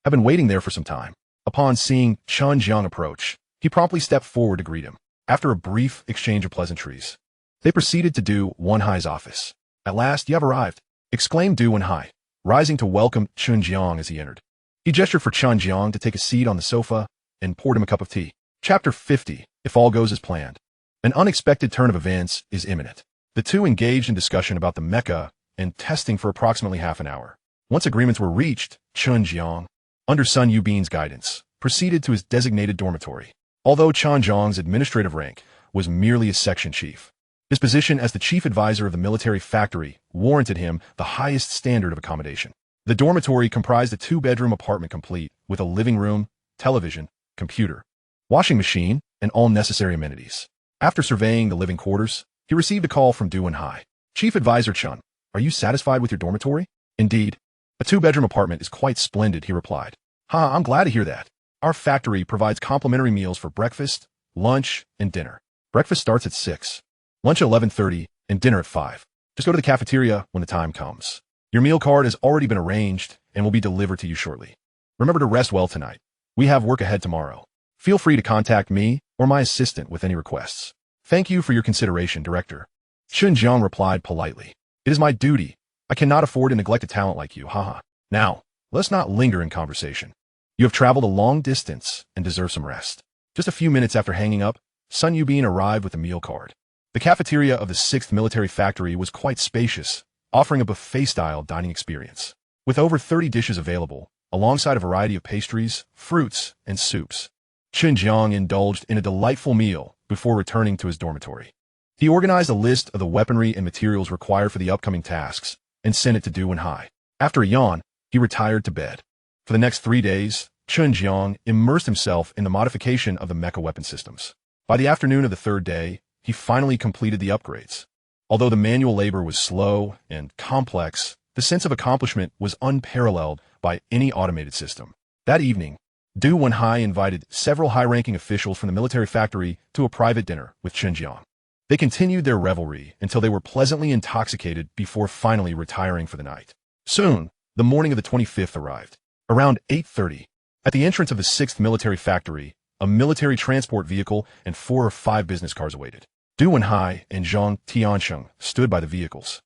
had been waiting there for some time. Upon seeing Chen Jiang approach, he promptly stepped forward to greet him. After a brief exchange of pleasantries, they proceeded to Du Wenhai's office. "At last, you have arrived," exclaimed Du Wenhai, rising to welcome Chen Jiang as he entered. He gestured for Chen Jiang to take a seat on the sofa and poured him a cup of tea. Chapter 50, If All Goes as Planned. An unexpected turn of events is imminent. The two engaged in discussion about the mecha and testing for approximately half an hour. Once agreements were reached, Chen Jiang, under Sun Yubin's guidance, proceeded to his designated dormitory. Although Chen Jiang's administrative rank was merely a section chief, his position as the chief advisor of the military factory warranted him the highest standard of accommodation. The dormitory comprised a 2-bedroom apartment complete with a living room, television, computer, washing machine, and all necessary amenities. After surveying the living quarters, he received a call from Du Wenhai. "Chief Advisor Chen, are you satisfied with your dormitory?" "Indeed. A 2-bedroom apartment is quite splendid," he replied. I'm glad to hear that. Our factory provides complimentary meals for breakfast, lunch, and dinner. Breakfast starts at 6, lunch at 11:30, and dinner at 5. Just go to the cafeteria when the time comes. Your meal card has already been arranged and will be delivered to you shortly. Remember to rest well tonight. We have work ahead tomorrow. Feel free to contact me or my assistant with any requests. Thank you for your consideration, Director. Chen Jiang replied politely. It is my duty. I cannot afford to neglect a talent like you, haha. Now, let's not linger in conversation. You have traveled a long distance and deserve some rest. Just a few minutes after hanging up, Sun Yubin arrived with a meal card. The cafeteria of the 6th Military Factory was quite spacious, offering a buffet-style dining experience. With over 30 dishes available, alongside a variety of pastries, fruits, and soups, Chen Jiang indulged in a delightful meal before returning to his dormitory. He organized a list of the weaponry and materials required for the upcoming tasks and sent it to Du Wenhai. After a yawn, he retired to bed. For the next 3 days, Chen Jiang immersed himself in the modification of the mecha weapon systems. By the afternoon of the 3rd day, he finally completed the upgrades. Although the manual labor was slow and complex, the sense of accomplishment was unparalleled by any automated system. That evening, Du Wenhai invited several high-ranking officials from the military factory to a private dinner with Chen Jiang. They continued their revelry until they were pleasantly intoxicated before finally retiring for the night. Soon, the morning of the 25th arrived. Around 8:30, at the entrance of the 6th Military Factory, a military transport vehicle and 4 or 5 business cars awaited. Du Wenhai and Zhang Tiansheng stood by the vehicles,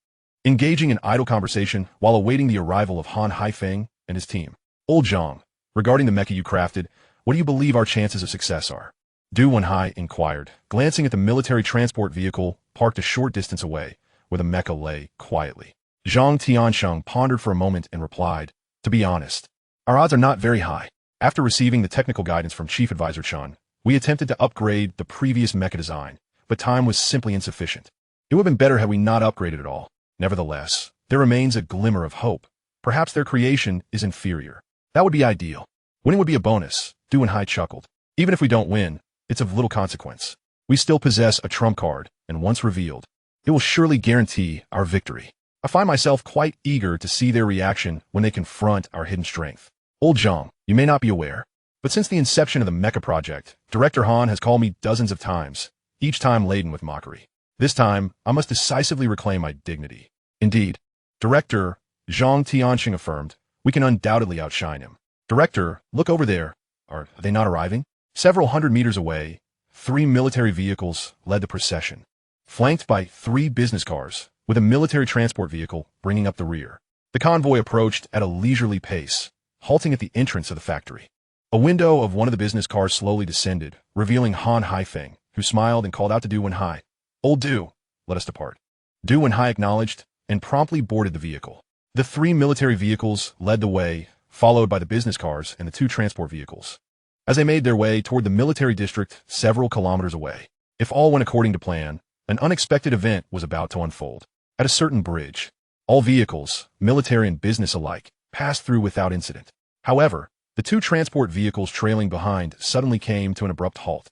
engaging in idle conversation while awaiting the arrival of Han Haifeng and his team. Old Zhang, regarding the mecha you crafted, what do you believe our chances of success are? Du Wenhai inquired, glancing at the military transport vehicle parked a short distance away, where the mecha lay quietly. Zhang Tiansheng pondered for a moment and replied, to be honest, our odds are not very high. After receiving the technical guidance from Chief Advisor Chen, we attempted to upgrade the previous mecha design, but time was simply insufficient. It would have been better had we not upgraded at all. Nevertheless, there remains a glimmer of hope. Perhaps their creation is inferior. That would be ideal. Winning would be a bonus, Du Wenhai chuckled. Even if we don't win, it's of little consequence. We still possess a trump card, and once revealed, it will surely guarantee our victory. I find myself quite eager to see their reaction when they confront our hidden strength. Old Zhang, you may not be aware, but since the inception of the Mecha project, Director Han has called me dozens of times, each time laden with mockery. This time, I must decisively reclaim my dignity. Indeed, Director Zhang Tianxing affirmed, we can undoubtedly outshine him. Director, look over there. Are they not arriving? Several hundred meters away, 3 military vehicles led the procession, flanked by 3 business cars, with a military transport vehicle bringing up the rear. The convoy approached at a leisurely pace, halting at the entrance of the factory. A window of one of the business cars slowly descended, revealing Han Haifeng, who smiled and called out to Du Wenhai, Old Du, let us depart. Du Wenhai acknowledged and promptly boarded the vehicle. The 3 military vehicles led the way, followed by the business cars and the 2 transport vehicles, as they made their way toward the military district several kilometers away. If all went according to plan, an unexpected event was about to unfold. At a certain bridge, all vehicles, military and business alike, passed through without incident. However, the 2 transport vehicles trailing behind suddenly came to an abrupt halt.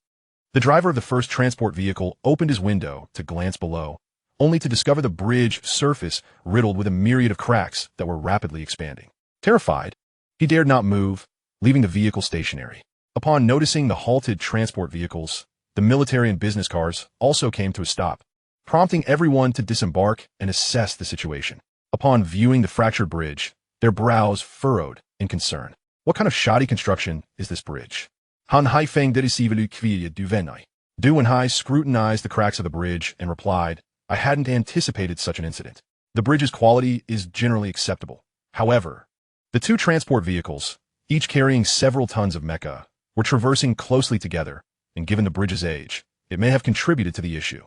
The driver of the first transport vehicle opened his window to glance below, only to discover the bridge surface riddled with a myriad of cracks that were rapidly expanding. Terrified, he dared not move, leaving the vehicle stationary. Upon noticing the halted transport vehicles, the military and business cars also came to a stop, prompting everyone to disembark and assess the situation. Upon viewing the fractured bridge, their brows furrowed in concern. What kind of shoddy construction is this bridge? Han Haifeng dedicivelu kvia du Wenhai. Du Wenhai scrutinized the cracks of the bridge and replied, I hadn't anticipated such an incident. The bridge's quality is generally acceptable. However, the 2 transport vehicles, each carrying several tons of mecha, were traversing closely together, and given the bridge's age, it may have contributed to the issue.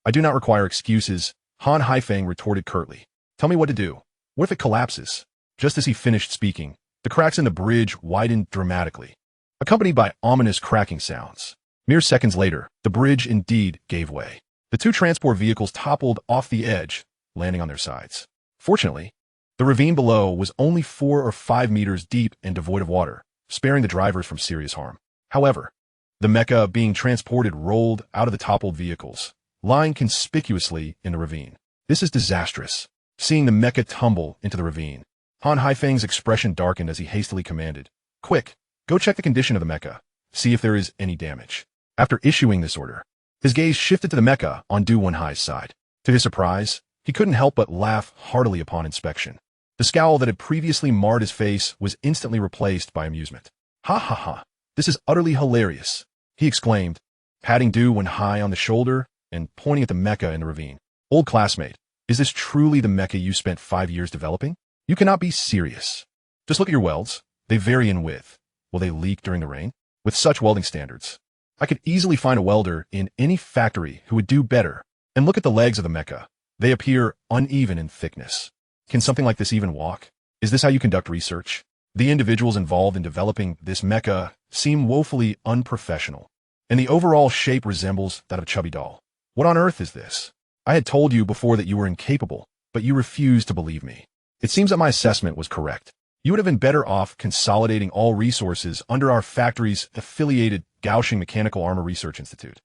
I do not require excuses, Han Haifeng retorted curtly. Tell me what to do. What if it collapses? Just as he finished speaking, the cracks in the bridge widened dramatically, accompanied by ominous cracking sounds. Mere seconds later, the bridge indeed gave way. The 2 transport vehicles toppled off the edge, landing on their sides. Fortunately, the ravine below was only 4 or 5 meters deep and devoid of water, sparing the drivers from serious harm. However, the mecha being transported rolled out of the toppled vehicles, lying conspicuously in the ravine. This is disastrous. Seeing the mecha tumble into the ravine, Han Haifeng's expression darkened as he hastily commanded, Quick, go check the condition of the mecha. See if there is any damage. After issuing this order, his gaze shifted to the mecha on Du Wenhai's side. To his surprise, he couldn't help but laugh heartily upon inspection. The scowl that had previously marred his face was instantly replaced by amusement. Ha ha ha, this is utterly hilarious, he exclaimed, patting Du Wenhai on the shoulder and pointing at the mecha in the ravine. Old classmate, is this truly the mecha you spent 5 years developing? You cannot be serious. Just look at your welds. They vary in width. Will they leak during the rain? With such welding standards, I could easily find a welder in any factory who would do better. And look at the legs of the mecha. They appear uneven in thickness. Can something like this even walk? Is this how you conduct research? The individuals involved in developing this mecha seem woefully unprofessional, and the overall shape resembles that of a chubby doll. What on earth is this? I had told you before that you were incapable, but you refused to believe me. It seems that my assessment was correct. You would have been better off consolidating all resources under our factory's affiliated Gauching Mechanical Armor Research Institute.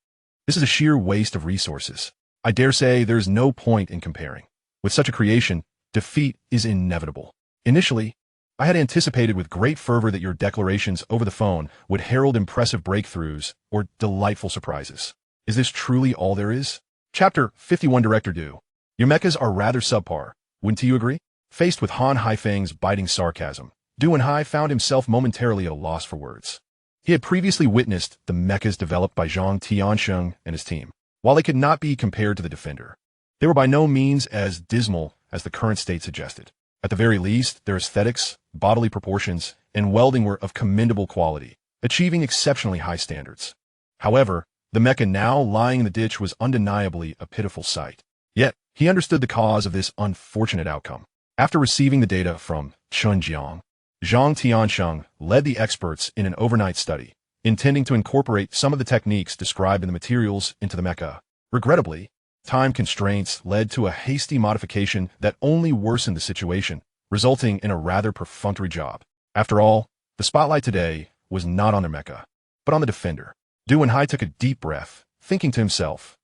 This is a sheer waste of resources. I dare say there is no point in comparing. With such a creation, defeat is inevitable. Initially, I had anticipated with great fervor that your declarations over the phone would herald impressive breakthroughs or delightful surprises. Is this truly all there is? Chapter 51 Director Du. Your mechas are rather subpar, wouldn't you agree? Faced with Han Haifeng's biting sarcasm, Du Wenhai found himself momentarily at a loss for words. He had previously witnessed the mechas developed by Zhang Tiansheng and his team. While they could not be compared to the Defender, they were by no means as dismal as the current state suggested. At the very least, their aesthetics, bodily proportions, and welding were of commendable quality, achieving exceptionally high standards. However, the mecha now lying in the ditch was undeniably a pitiful sight. Yet, he understood the cause of this unfortunate outcome. After receiving the data from Chen Jiang, Zhang Tiansheng led the experts in an overnight study, intending to incorporate some of the techniques described in the materials into the mecha. Regrettably, time constraints led to a hasty modification that only worsened the situation, resulting in a rather perfunctory job. After all, the spotlight today was not on the mecha, but on the Defender. Du Wenhai took a deep breath, thinking to himself,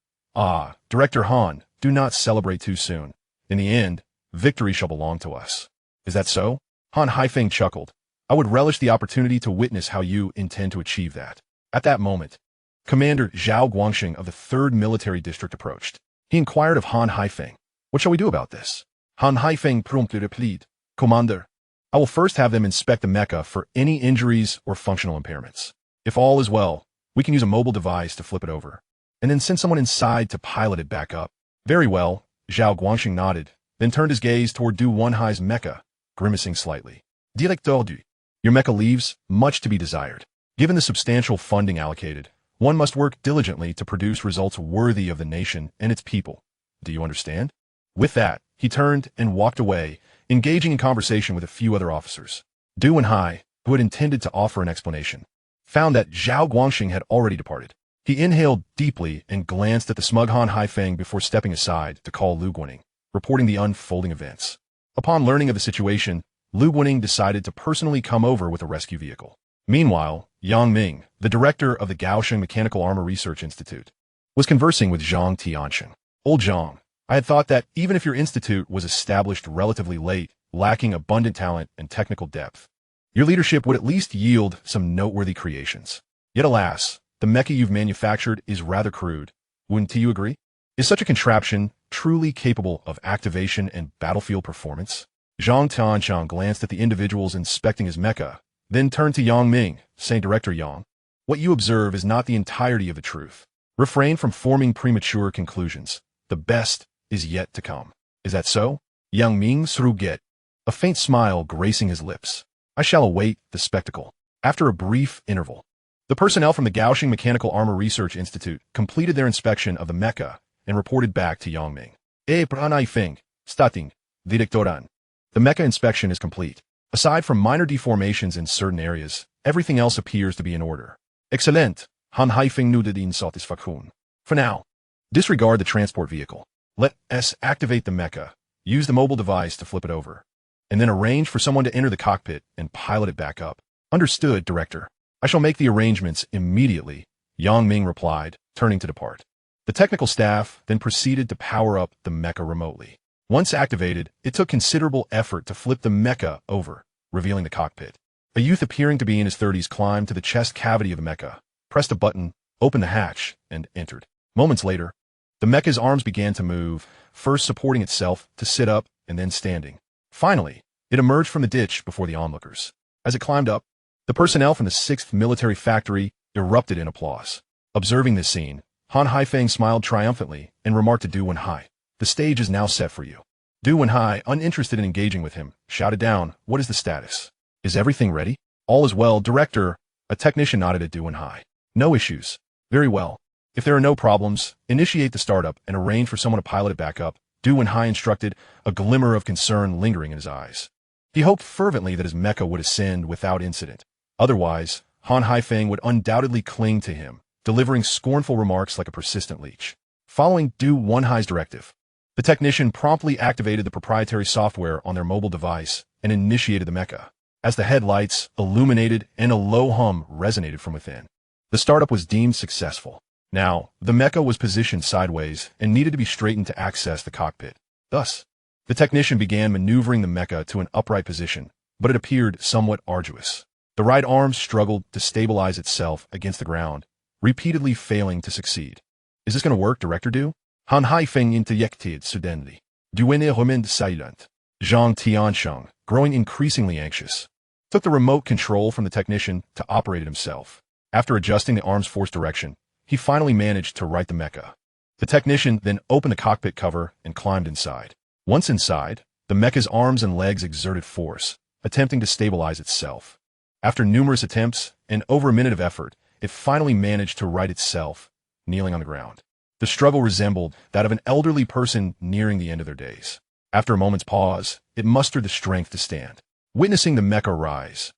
Director Han, do not celebrate too soon. In the end, victory shall belong to us. Is that so? Han Haifeng chuckled. I would relish the opportunity to witness how you intend to achieve that. At that moment, Commander Zhao Guangxing of the 3rd Military District approached. He inquired of Han Haifeng, what shall we do about this? Han Haifeng promptly replied, Commander, I will first have them inspect the mecha for any injuries or functional impairments. If all is well, we can use a mobile device to flip it over, and then send someone inside to pilot it back up. Very well, Zhao Guangxing nodded, then turned his gaze toward Du Wenhai's mecha, grimacing slightly. Directeur du, your mecha leaves much to be desired. Given the substantial funding allocated, one must work diligently to produce results worthy of the nation and its people. Do you understand? With that, he turned and walked away, engaging in conversation with a few other officers. Du Wenhai, who had intended to offer an explanation, found that Zhao Guangxing had already departed. He inhaled deeply and glanced at the smug Han Haifeng before stepping aside to call Lu Guaning, reporting the unfolding events. Upon learning of the situation, Lu Guaning decided to personally come over with a rescue vehicle. Meanwhile, Yang Ming, the director of the Kaohsiung Mechanical Armor Research Institute, was conversing with Zhang Tiansheng. Old Zhang, I had thought that even if your institute was established relatively late, lacking abundant talent and technical depth, your leadership would at least yield some noteworthy creations. Yet alas, the mecha you've manufactured is rather crude. Wouldn't you agree? Is such a contraption truly capable of activation and battlefield performance? Zhang Tiansheng glanced at the individuals inspecting his mecha, then turned to Yang Ming, saying, Director Yang, what you observe is not the entirety of the truth. Refrain from forming premature conclusions. The best is yet to come. Is that so? Yang Ming shrugged, a faint smile gracing his lips. I shall await the spectacle. After a brief interval, the personnel from the Kaohsiung Mechanical Armor Research Institute completed their inspection of the mecha and reported back to Yang Ming. Pranai Feng, starting, Directoran. The mecha inspection is complete. Aside from minor deformations in certain areas, everything else appears to be in order. Excellent, Han Haifeng nodded in satisfaction. For now, disregard the transport vehicle. Let us activate the mecha, use the mobile device to flip it over, and then arrange for someone to enter the cockpit and pilot it back up. Understood, Director. I shall make the arrangements immediately, Yang Ming replied, turning to depart. The technical staff then proceeded to power up the mecha remotely. Once activated, it took considerable effort to flip the mecha over, revealing the cockpit. A youth appearing to be in his 30s climbed to the chest cavity of the mecha, pressed a button, opened the hatch, and entered. Moments later, the mecha's arms began to move, first supporting itself to sit up and then standing. Finally, it emerged from the ditch before the onlookers. As it climbed up, the personnel from the 6th Military Factory erupted in applause. Observing this scene, Han Haifeng smiled triumphantly and remarked to Du Wenhai, the stage is now set for you. Du Wenhai, uninterested in engaging with him, shouted down, what is the status? Is everything ready? All is well, Director. A technician nodded at Du Wenhai. No issues. Very well. If there are no problems, initiate the startup and arrange for someone to pilot it back up, Du Wenhai instructed, a glimmer of concern lingering in his eyes. He hoped fervently that his mecha would ascend without incident. Otherwise, Han Haifeng would undoubtedly cling to him, delivering scornful remarks like a persistent leech. Following Du Wenhai's directive, the technician promptly activated the proprietary software on their mobile device and initiated the mecha. As the headlights illuminated and a low hum resonated from within, the startup was deemed successful. Now, the mecha was positioned sideways and needed to be straightened to access the cockpit. Thus, the technician began maneuvering the mecha to an upright position, but it appeared somewhat arduous. The right arm struggled to stabilize itself against the ground, repeatedly failing to succeed. Is this going to work, Director Du? Han Haifeng interjected suddenly. Du Wenhai remained silent. Zhang Tiansheng, growing increasingly anxious, took the remote control from the technician to operate it himself. After adjusting the arm's force direction, he finally managed to right the mecha. The technician then opened the cockpit cover and climbed inside. Once inside, the mecha's arms and legs exerted force, attempting to stabilize itself. After numerous attempts and over a minute of effort, it finally managed to right itself, kneeling on the ground. The struggle resembled that of an elderly person nearing the end of their days. After a moment's pause, it mustered the strength to stand. Witnessing the mecha rise,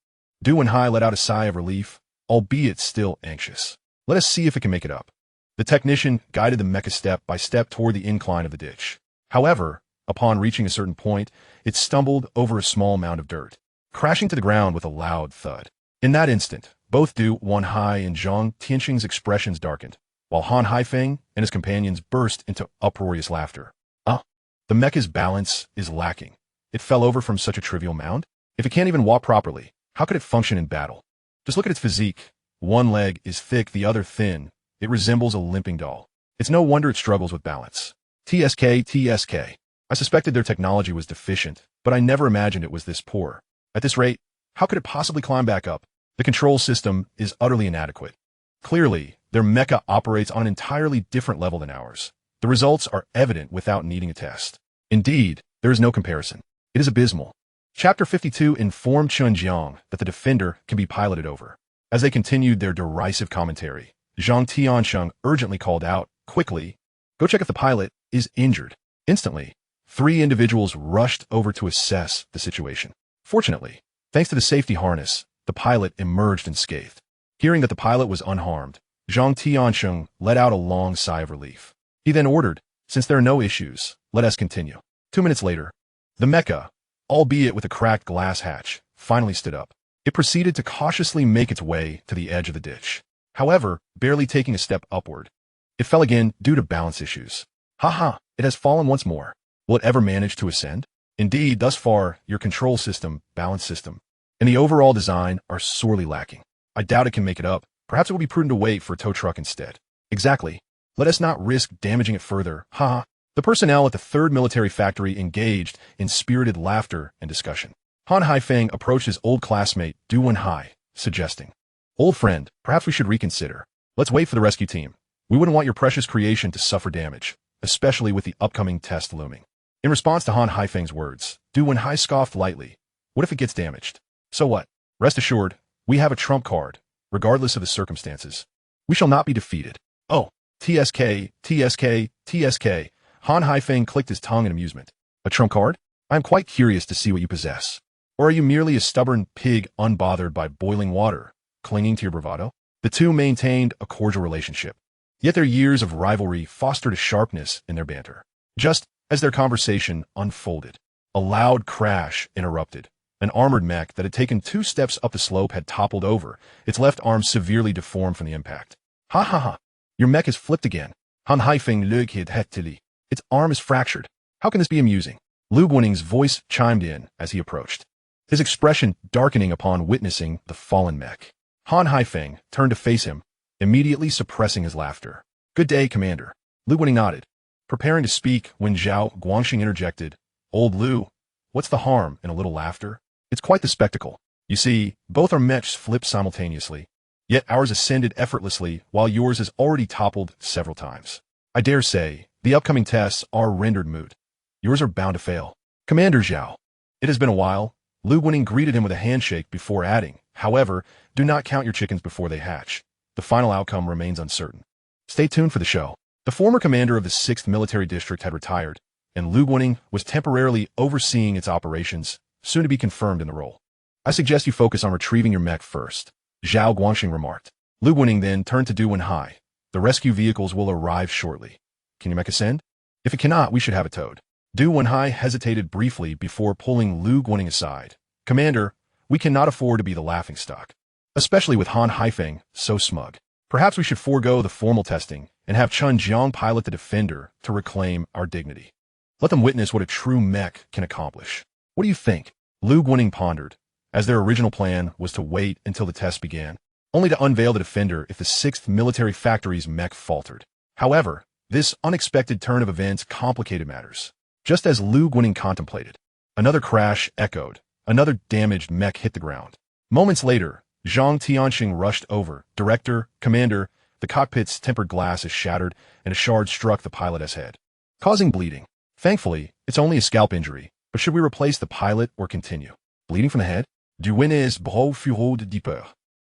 Du Wenhai let out a sigh of relief, albeit still anxious. Let us see if it can make it up. The technician guided the mecha step by step toward the incline of the ditch. However, upon reaching a certain point, it stumbled over a small mound of dirt, crashing to the ground with a loud thud. In that instant, both Du Wenhai and Zhang Tianxing's expressions darkened, while Han Haifeng and his companions burst into uproarious laughter. The mecha's balance is lacking. It fell over from such a trivial mound? If it can't even walk properly, how could it function in battle? Just look at its physique. One leg is thick, the other thin. It resembles a limping doll. It's no wonder it struggles with balance. TSK. I suspected their technology was deficient, but I never imagined it was this poor. At this rate, how could it possibly climb back up? The control system is utterly inadequate. Clearly, their mecha operates on an entirely different level than ours. The results are evident without needing a test. Indeed, there is no comparison. It is abysmal. Chapter 52 informed Chen Jiang that the defender can be piloted over. As they continued their derisive commentary, Zhang Tiansheng urgently called out, "Quickly, go check if the pilot is injured." Instantly, 3 individuals rushed over to assess the situation. Fortunately, thanks to the safety harness, the pilot emerged unscathed. Hearing that the pilot was unharmed, Zhang Tiansheng let out a long sigh of relief. He then ordered, "Since there are no issues, let us continue." 2 minutes later, the mecha, albeit with a cracked glass hatch, finally stood up. It proceeded to cautiously make its way to the edge of the ditch. However, barely taking a step upward, it fell again due to balance issues. It has fallen once more. Will it ever manage to ascend? Indeed, thus far, your control system, balance system, and the overall design are sorely lacking. I doubt it can make it up. Perhaps it will be prudent to wait for a tow truck instead. Exactly. Let us not risk damaging it further. The personnel at the 3rd military factory engaged in spirited laughter and discussion. Han Haifeng approached his old classmate, Du Wenhai, suggesting, "Old friend, perhaps we should reconsider. Let's wait for the rescue team. We wouldn't want your precious creation to suffer damage, especially with the upcoming test looming." In response to Han Haifeng's words, Du Wenhai scoffed lightly. "What if it gets damaged? So what? Rest assured, we have a trump card, regardless of the circumstances. We shall not be defeated." "Oh, TSK. Han Haifeng clicked his tongue in amusement. "A trump card? I am quite curious to see what you possess. Or are you merely a stubborn pig unbothered by boiling water, clinging to your bravado?" The two maintained a cordial relationship. Yet their years of rivalry fostered a sharpness in their banter. Just as their conversation unfolded, a loud crash interrupted. An armored mech that had taken 2 steps up the slope had toppled over, its left arm severely deformed from the impact. Your mech is flipped again. Han Haifeng looked hektily. Its arm is fractured. How can this be amusing? Lu Guaning's voice chimed in as he approached, his expression darkening upon witnessing the fallen mech. Han Haifeng turned to face him, immediately suppressing his laughter. "Good day, Commander." Lu Guaning nodded, preparing to speak when Zhao Guangxing interjected, "Old Lu, what's the harm in a little laughter? It's quite the spectacle. You see, both our mechs flipped simultaneously, yet ours ascended effortlessly while yours has already toppled several times. I dare say, the upcoming tests are rendered moot. Yours are bound to fail. Commander Zhao." "It has been a while." Lu Guaning greeted him with a handshake before adding, "However, do not count your chickens before they hatch. The final outcome remains uncertain." Stay tuned for the show. The former commander of the 6th Military District had retired, and Lu Guaning was temporarily overseeing its operations, soon to be confirmed in the role. "I suggest you focus on retrieving your mech first," Zhao Guangxing remarked. Lu Guaning then turned to Du Wenhai. "The rescue vehicles will arrive shortly. Can your mech ascend? If it cannot, we should have it towed." Du Wenhai hesitated briefly before pulling Lu Guaning aside. "Commander, we cannot afford to be the laughingstock, especially with Han Haifeng so smug. Perhaps we should forego the formal testing and have Chen Jiang pilot the defender to reclaim our dignity. Let them witness what a true mech can accomplish. What do you think?" Lu Guaning pondered, as their original plan was to wait until the test began, only to unveil the defender if the 6th Military Factory's mech faltered. However, this unexpected turn of events complicated matters. Just as Lu Guaning contemplated, another crash echoed. Another damaged mech hit the ground. Moments later, Zhang Tianxing rushed over. Director, Commander, the cockpit's tempered glass is shattered, and a shard struck the pilot's head, causing bleeding. Thankfully, it's only a scalp injury, but should we replace the pilot or continue? Bleeding from the head? Du Winnes bro fureux de dipeur.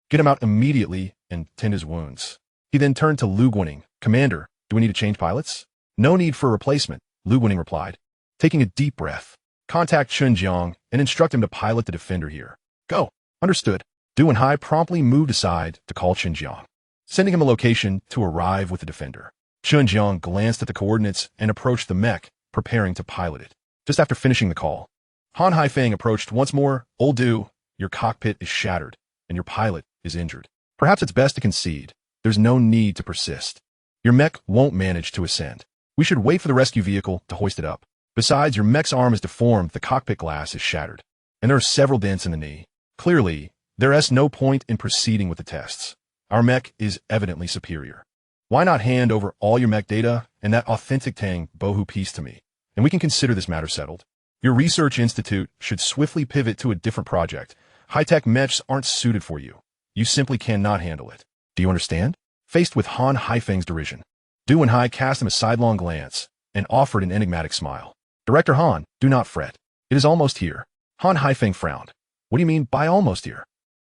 Get him out immediately and tend his wounds. He then turned to Lu Guaning. Commander, do we need to change pilots? No need for a replacement, Lu Guaning replied. Taking a deep breath, contact Chen Jiang and instruct him to pilot the defender here. Go. Understood. Du Wenhai promptly moved aside to call Chen Jiang, sending him a location to arrive with the defender. Chen Jiang glanced at the coordinates and approached the mech, preparing to pilot it. Just after finishing the call, Han Haifeng approached once more. Old Du, your cockpit is shattered, and your pilot is injured. Perhaps it's best to concede. There's no need to persist. Your mech won't manage to ascend. We should wait for the rescue vehicle to hoist it up. Besides, your mech's arm is deformed, the cockpit glass is shattered, and there are several dents in the knee. Clearly, there is no point in proceeding with the tests. Our mech is evidently superior. Why not hand over all your mech data and that authentic Tang Bohu piece to me, and we can consider this matter settled. Your research institute should swiftly pivot to a different project. High-tech mechs aren't suited for you. You simply cannot handle it. Do you understand? Faced with Han Haifeng's derision, Du Wenhai cast him a sidelong glance and offered an enigmatic smile. Director Han, do not fret. It is almost here. Han Haifeng frowned. What do you mean by almost here?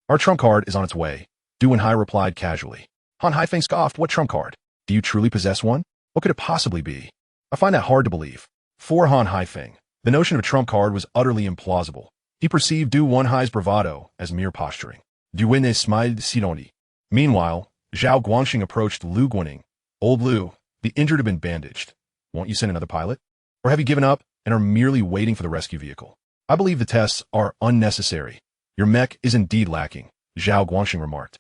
Our trump card is on its way, Du Wenhai replied casually. Han Haifeng scoffed. What trump card? Do you truly possess one? What could it possibly be? I find that hard to believe. For Han Haifeng, the notion of a trump card was utterly implausible. He perceived Du Wenhai's bravado as mere posturing. Du Wenhai smiled silently. Meanwhile, Zhao Guangxing approached Lu Guaning. Old Lu, the injured have been bandaged. Won't you send another pilot? Or have you given up and are merely waiting for the rescue vehicle? I believe the tests are unnecessary. Your mech is indeed lacking, Zhao Guangxing remarked.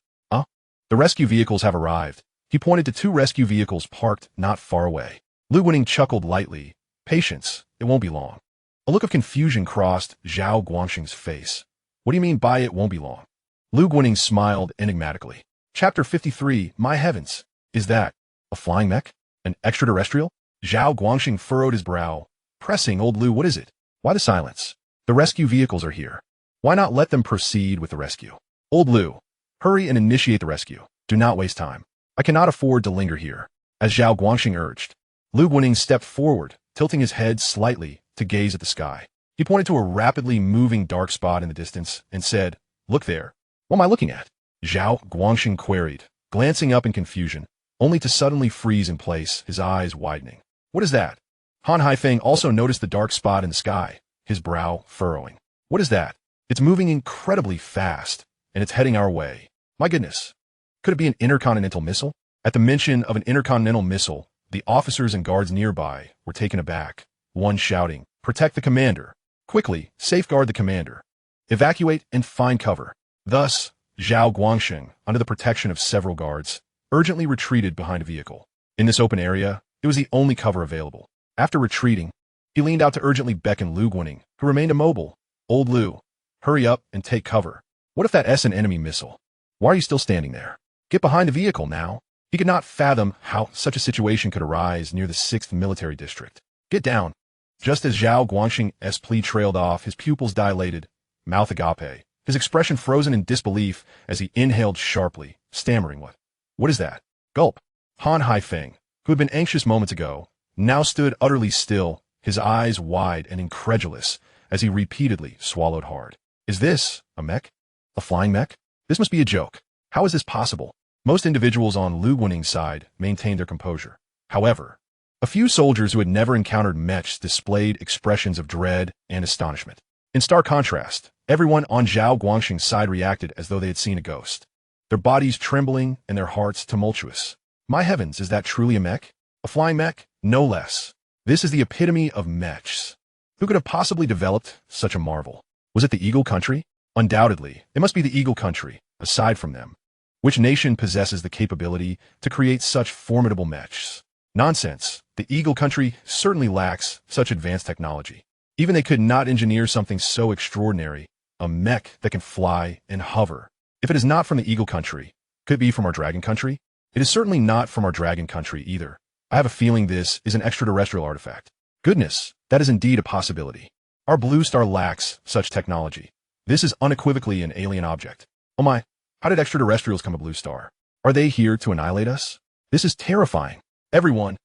The rescue vehicles have arrived. He pointed to two rescue vehicles parked not far away. Lu Guaning chuckled lightly. Patience, it won't be long. A look of confusion crossed Zhao Guangxing's face. What do you mean by it won't be long? Lu Guaning smiled enigmatically. Chapter 53, My Heavens. Is that a flying mech? An extraterrestrial? Zhao Guangxing furrowed his brow. Pressing, Old Lu, what is it? Why the silence? The rescue vehicles are here. Why not let them proceed with the rescue? Old Lu, hurry and initiate the rescue. Do not waste time. I cannot afford to linger here. As Zhao Guangxing urged, Lu Guaning stepped forward, tilting his head slightly to gaze at the sky. He pointed to a rapidly moving dark spot in the distance and said, Look there. What am I looking at? Zhao Guangxing queried, glancing up in confusion, only to suddenly freeze in place, his eyes widening. What is that? Han Haifeng also noticed the dark spot in the sky, his brow furrowing. What is that? It's moving incredibly fast, and it's heading our way. My goodness. Could it be an intercontinental missile? At the mention of an intercontinental missile, the officers and guards nearby were taken aback, one shouting, Protect the commander. Quickly, safeguard the commander. Evacuate and find cover. Thus, Zhao Guangxing, under the protection of several guards, urgently retreated behind a vehicle. In this open area, it was the only cover available. After retreating, he leaned out to urgently beckon Lu Guaning, who remained immobile. Old Lu, hurry up and take cover. What if that's an enemy missile? Why are you still standing there? Get behind the vehicle now. He could not fathom how such a situation could arise near the 6th Military District. Get down. Just as Zhao Guangxing's plea trailed off, his pupils dilated, mouth agape, his expression frozen in disbelief as he inhaled sharply, stammering What is that? Gulp. Han Haifeng, who had been anxious moments ago, now stood utterly still, his eyes wide and incredulous, as he repeatedly swallowed hard. Is this a mech? A flying mech? This must be a joke. How is this possible? Most individuals on Lu Guaning's side maintained their composure. However, a few soldiers who had never encountered mechs displayed expressions of dread and astonishment. In stark contrast, everyone on Zhao Guangxing's side reacted as though they had seen a ghost, their bodies trembling and their hearts tumultuous. My heavens, is that truly a mech? A flying mech? No less. This is the epitome of mechs. Who could have possibly developed such a marvel? Was it the Eagle Country? Undoubtedly, it must be the Eagle Country, aside from them. Which nation possesses the capability to create such formidable mechs? Nonsense. The Eagle Country certainly lacks such advanced technology. Even they could not engineer something so extraordinary, a mech that can fly and hover. If it is not from the Eagle Country, could it be from our Dragon Country? It is certainly not from our Dragon Country either. I have a feeling this is an extraterrestrial artifact. Goodness, that is indeed a possibility. Our blue star lacks such technology. This is unequivocally an alien object. Oh my, How did extraterrestrials come to Blue Star? Are they here to annihilate us? This is terrifying. Everyone,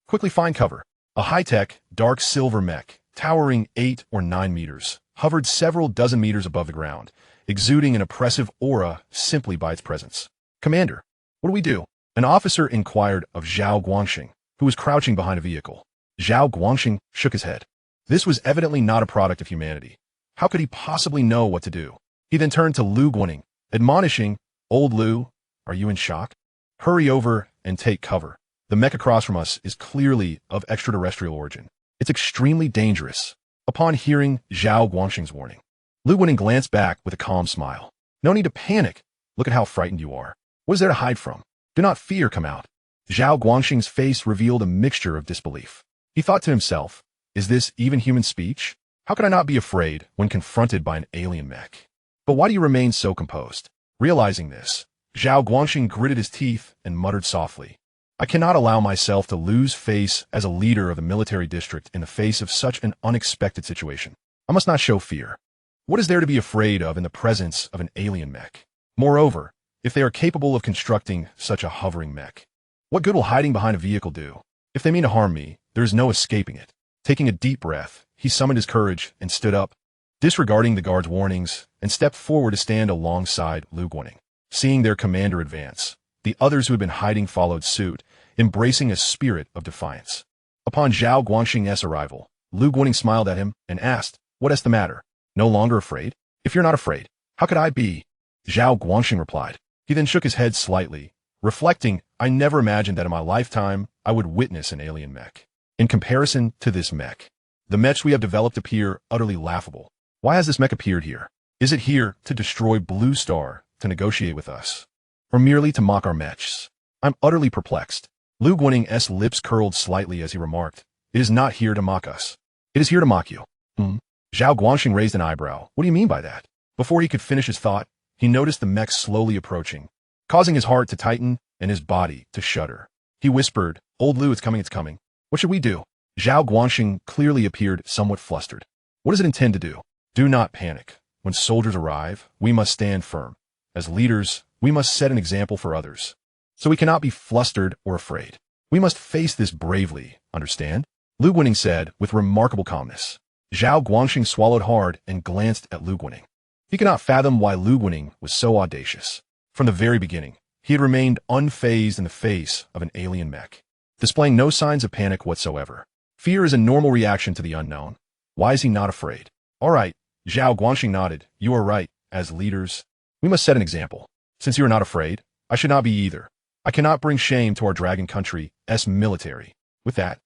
quickly find cover. A high-tech, dark silver mech, towering 8 or 9 meters, hovered several dozen meters above the ground, exuding an oppressive aura simply by its presence. Commander, what do we do? An officer inquired of Zhao Guangxing, who was crouching behind a vehicle. Zhao Guangxing shook his head. This was evidently not a product of humanity. How could he possibly know what to do? He then turned to Lu Guaning, admonishing, "Old Lu, are you in shock? Hurry over and take cover. The mech across from us is clearly of extraterrestrial origin. It's extremely dangerous." Upon hearing Zhao Guangxing's warning, Lu Guaning glanced back with a calm smile. "No need to panic. Look at how frightened you are. What is there to hide from? Do not fear come out." Zhao Guangxing's face revealed a mixture of disbelief. He thought to himself, is this even human speech? How could I not be afraid when confronted by an alien mech? But why do you remain so composed? Realizing this, Zhao Guangxing gritted his teeth and muttered softly, "I cannot allow myself to lose face as a leader of the military district in the face of such an unexpected situation. I must not show fear. What is there to be afraid of in the presence of an alien mech? Moreover, if they are capable of constructing such a hovering mech, what good will hiding behind a vehicle do? If they mean to harm me, there is no escaping it." Taking a deep breath, he summoned his courage and stood up, disregarding the guard's warnings, and stepped forward to stand alongside Lu Guaning. Seeing their commander advance, the others who had been hiding followed suit, embracing a spirit of defiance. Upon Zhao Guangxing's arrival, Lu Guaning smiled at him and asked, "What is the matter? No longer afraid? If you're not afraid, how could I be?" Zhao Guangxing replied. He then shook his head slightly, reflecting, "I never imagined that in my lifetime I would witness an alien mech. In comparison to this mech, the mechs we have developed appear utterly laughable. Why has this mech appeared here? Is it here to destroy Blue Star, to negotiate with us, or merely to mock our mechs? I'm utterly perplexed." Lu Guaning's lips curled slightly as he remarked, "It is not here to mock us. It is here to mock you." Zhao Guangxing raised an eyebrow. "What do you mean by that?" Before he could finish his thought, he noticed the mech slowly approaching, causing his heart to tighten and his body to shudder. He whispered, "Old Lu, it's coming, it's coming. What should we do?" Zhao Guangxing clearly appeared somewhat flustered. "What does it intend to do?" "Do not panic. When soldiers arrive, we must stand firm. As leaders, we must set an example for others. So we cannot be flustered or afraid. We must face this bravely, understand?" Lu Guaning said with remarkable calmness. Zhao Guangxing swallowed hard and glanced at Lu Guaning. He could not fathom why Lu Guaning was so audacious. From the very beginning, he had remained unfazed in the face of an alien mech, displaying no signs of panic whatsoever. Fear is a normal reaction to the unknown. Why is he not afraid? "All right," Zhao Guangxing nodded. "You are right. As leaders, we must set an example. Since you are not afraid, I should not be either. I cannot bring shame to our dragon country's military." With that,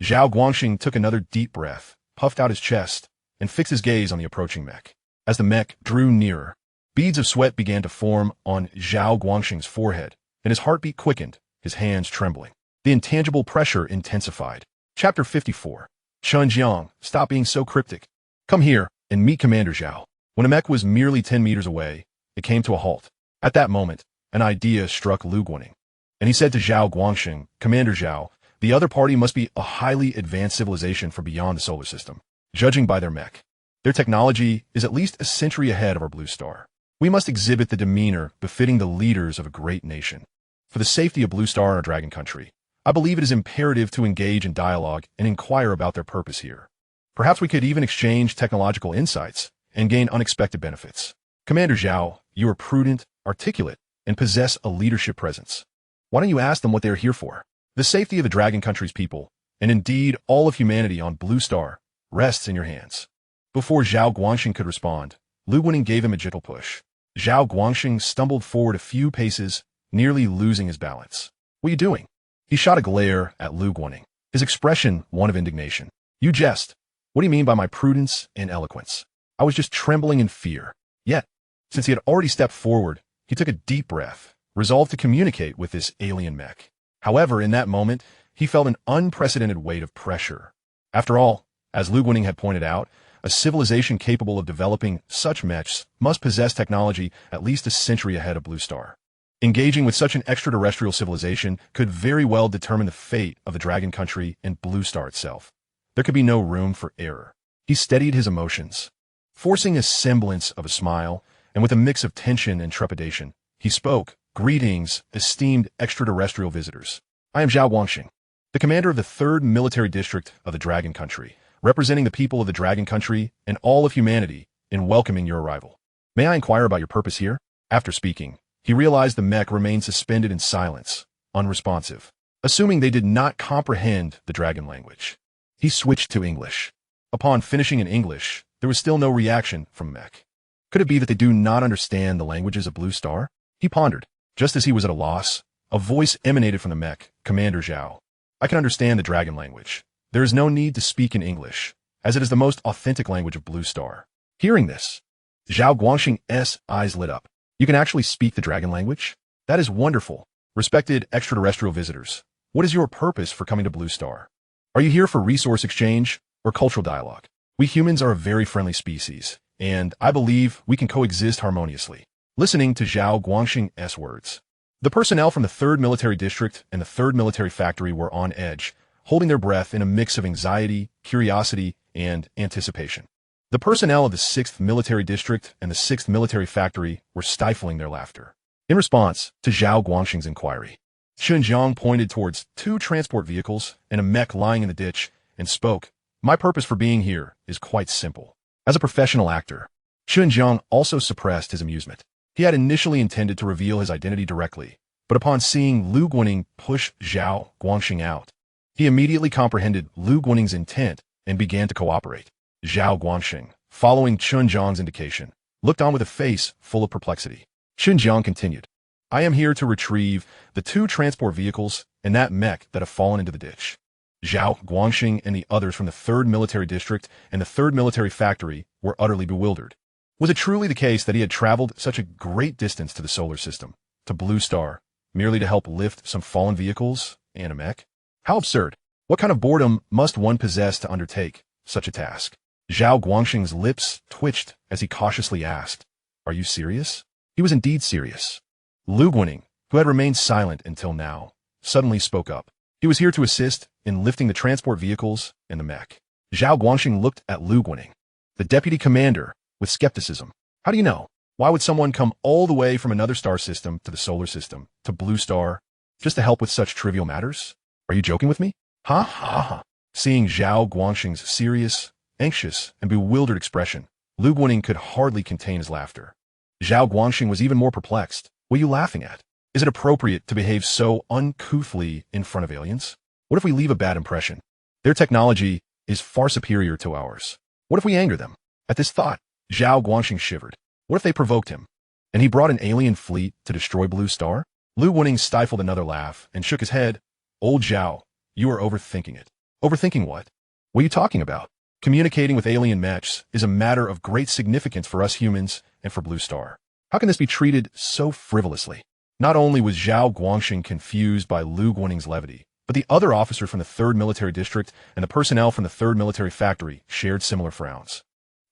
Zhao Guangxing took another deep breath, puffed out his chest, and fixed his gaze on the approaching mech. As the mech drew nearer, beads of sweat began to form on Zhao Guangxing's forehead, and his heartbeat quickened, his hands trembling. The intangible pressure intensified. Chapter 54. Chen Jiang, stop being so cryptic. Come here and meet Commander Zhao. When a mech was merely 10 meters away, it came to a halt. At that moment, an idea struck Lu Guaning, and he said to Zhao Guangxing, "Commander Zhao, the other party must be a highly advanced civilization from beyond the solar system, judging by their mech. Their technology is at least a century ahead of our Blue Star. We must exhibit the demeanor befitting the leaders of a great nation. For the safety of Blue Star and our dragon country, I believe it is imperative to engage in dialogue and inquire about their purpose here. Perhaps we could even exchange technological insights and gain unexpected benefits. Commander Zhao, you are prudent, articulate, and possess a leadership presence. Why don't you ask them what they are here for? The safety of the dragon country's people, and indeed all of humanity on Blue Star, rests in your hands." Before Zhao Guangxing could respond, Lu Guaning gave him a gentle push. Zhao Guangxing stumbled forward a few paces, nearly losing his balance. "What are you doing?" He shot a glare at Lu Guaning, his expression one of indignation. "You jest. What do you mean by my prudence and eloquence? I was just trembling in fear." Yet, since he had already stepped forward, he took a deep breath, resolved to communicate with this alien mech. However, in that moment, he felt an unprecedented weight of pressure. After all, as Lu Guaning had pointed out, a civilization capable of developing such mechs must possess technology at least a century ahead of Blue Star. Engaging with such an extraterrestrial civilization could very well determine the fate of the dragon country and Blue Star itself. There could be no room for error. He steadied his emotions. Forcing a semblance of a smile, and with a mix of tension and trepidation, He spoke, "Greetings, esteemed extraterrestrial visitors. I am Zhao Guangxing, the commander of the 3rd Military District of the Dragon Country, representing the people of the Dragon Country and all of humanity in welcoming your arrival. May I inquire about your purpose here?" After speaking, he realized the mech remained suspended in silence, unresponsive, assuming they did not comprehend the dragon language. He switched to English. Upon finishing in English, there was still no reaction from mech. Could it be that they do not understand the languages of Blue Star? He pondered. Just as he was at a loss, a voice emanated from the mech, "Commander Zhao. I can understand the dragon language. There is no need to speak in English, as it is the most authentic language of Blue Star." Hearing this, Zhao Guangxing's eyes lit up. "You can actually speak the dragon language? That is wonderful. Respected extraterrestrial visitors, what is your purpose for coming to Blue Star? Are you here for resource exchange or cultural dialogue? We humans are a very friendly species, and I believe we can coexist harmoniously." Listening to Zhao Guangxing's words, the personnel from the 3rd Military District and the 3rd Military Factory were on edge, holding their breath in a mix of anxiety, curiosity, and anticipation. The personnel of the 6th Military District and the 6th Military Factory were stifling their laughter. In response to Zhao Guangxing's inquiry, Chen Jiang pointed towards 2 transport vehicles and a mech lying in the ditch and spoke, "My purpose for being here is quite simple." As a professional actor, Chen Jiang also suppressed his amusement. He had initially intended to reveal his identity directly, but upon seeing Lu Guaning push Zhao Guangxing out, he immediately comprehended Lu Guaning's intent and began to cooperate. Zhao Guangxing, following Chen Jiang's indication, looked on with a face full of perplexity. Chen Jiang continued, "I am here to retrieve the 2 transport vehicles and that mech that have fallen into the ditch." Zhao Guangxing and the others from the 3rd Military District and the 3rd Military Factory were utterly bewildered. Was it truly the case that he had traveled such a great distance to the solar system, to Blue Star, merely to help lift some fallen vehicles and a mech? How absurd! What kind of boredom must one possess to undertake such a task? Zhao Guangxing's lips twitched as he cautiously asked, "Are you serious?" He was indeed serious. Lu Guaning, who had remained silent until now, suddenly spoke up. He was here to assist in lifting the transport vehicles and the mech. Zhao Guangxing looked at Lu Guaning, the deputy commander, with skepticism. "How do you know? Why would someone come all the way from another star system to the solar system, to Blue Star, just to help with such trivial matters? Are you joking with me?" "Ha ha ha." Seeing Zhao Guangxing's serious, anxious, and bewildered expression, Lu Guaning could hardly contain his laughter. Zhao Guangxing was even more perplexed. "What are you laughing at? Is it appropriate to behave so uncouthly in front of aliens? What if we leave a bad impression? Their technology is far superior to ours. What if we anger them?" At this thought, Zhao Guangxing shivered. What if they provoked him, and he brought an alien fleet to destroy Blue Star? Lu Guaning stifled another laugh and shook his head. "Old Zhao, you are overthinking it." "Overthinking what? What are you talking about? Communicating with alien mechs is a matter of great significance for us humans and for Blue Star. How can this be treated so frivolously?" Not only was Zhao Guangxing confused by Lu Guaning's levity, but the other officers from the 3rd Military District and the personnel from the 3rd Military Factory shared similar frowns,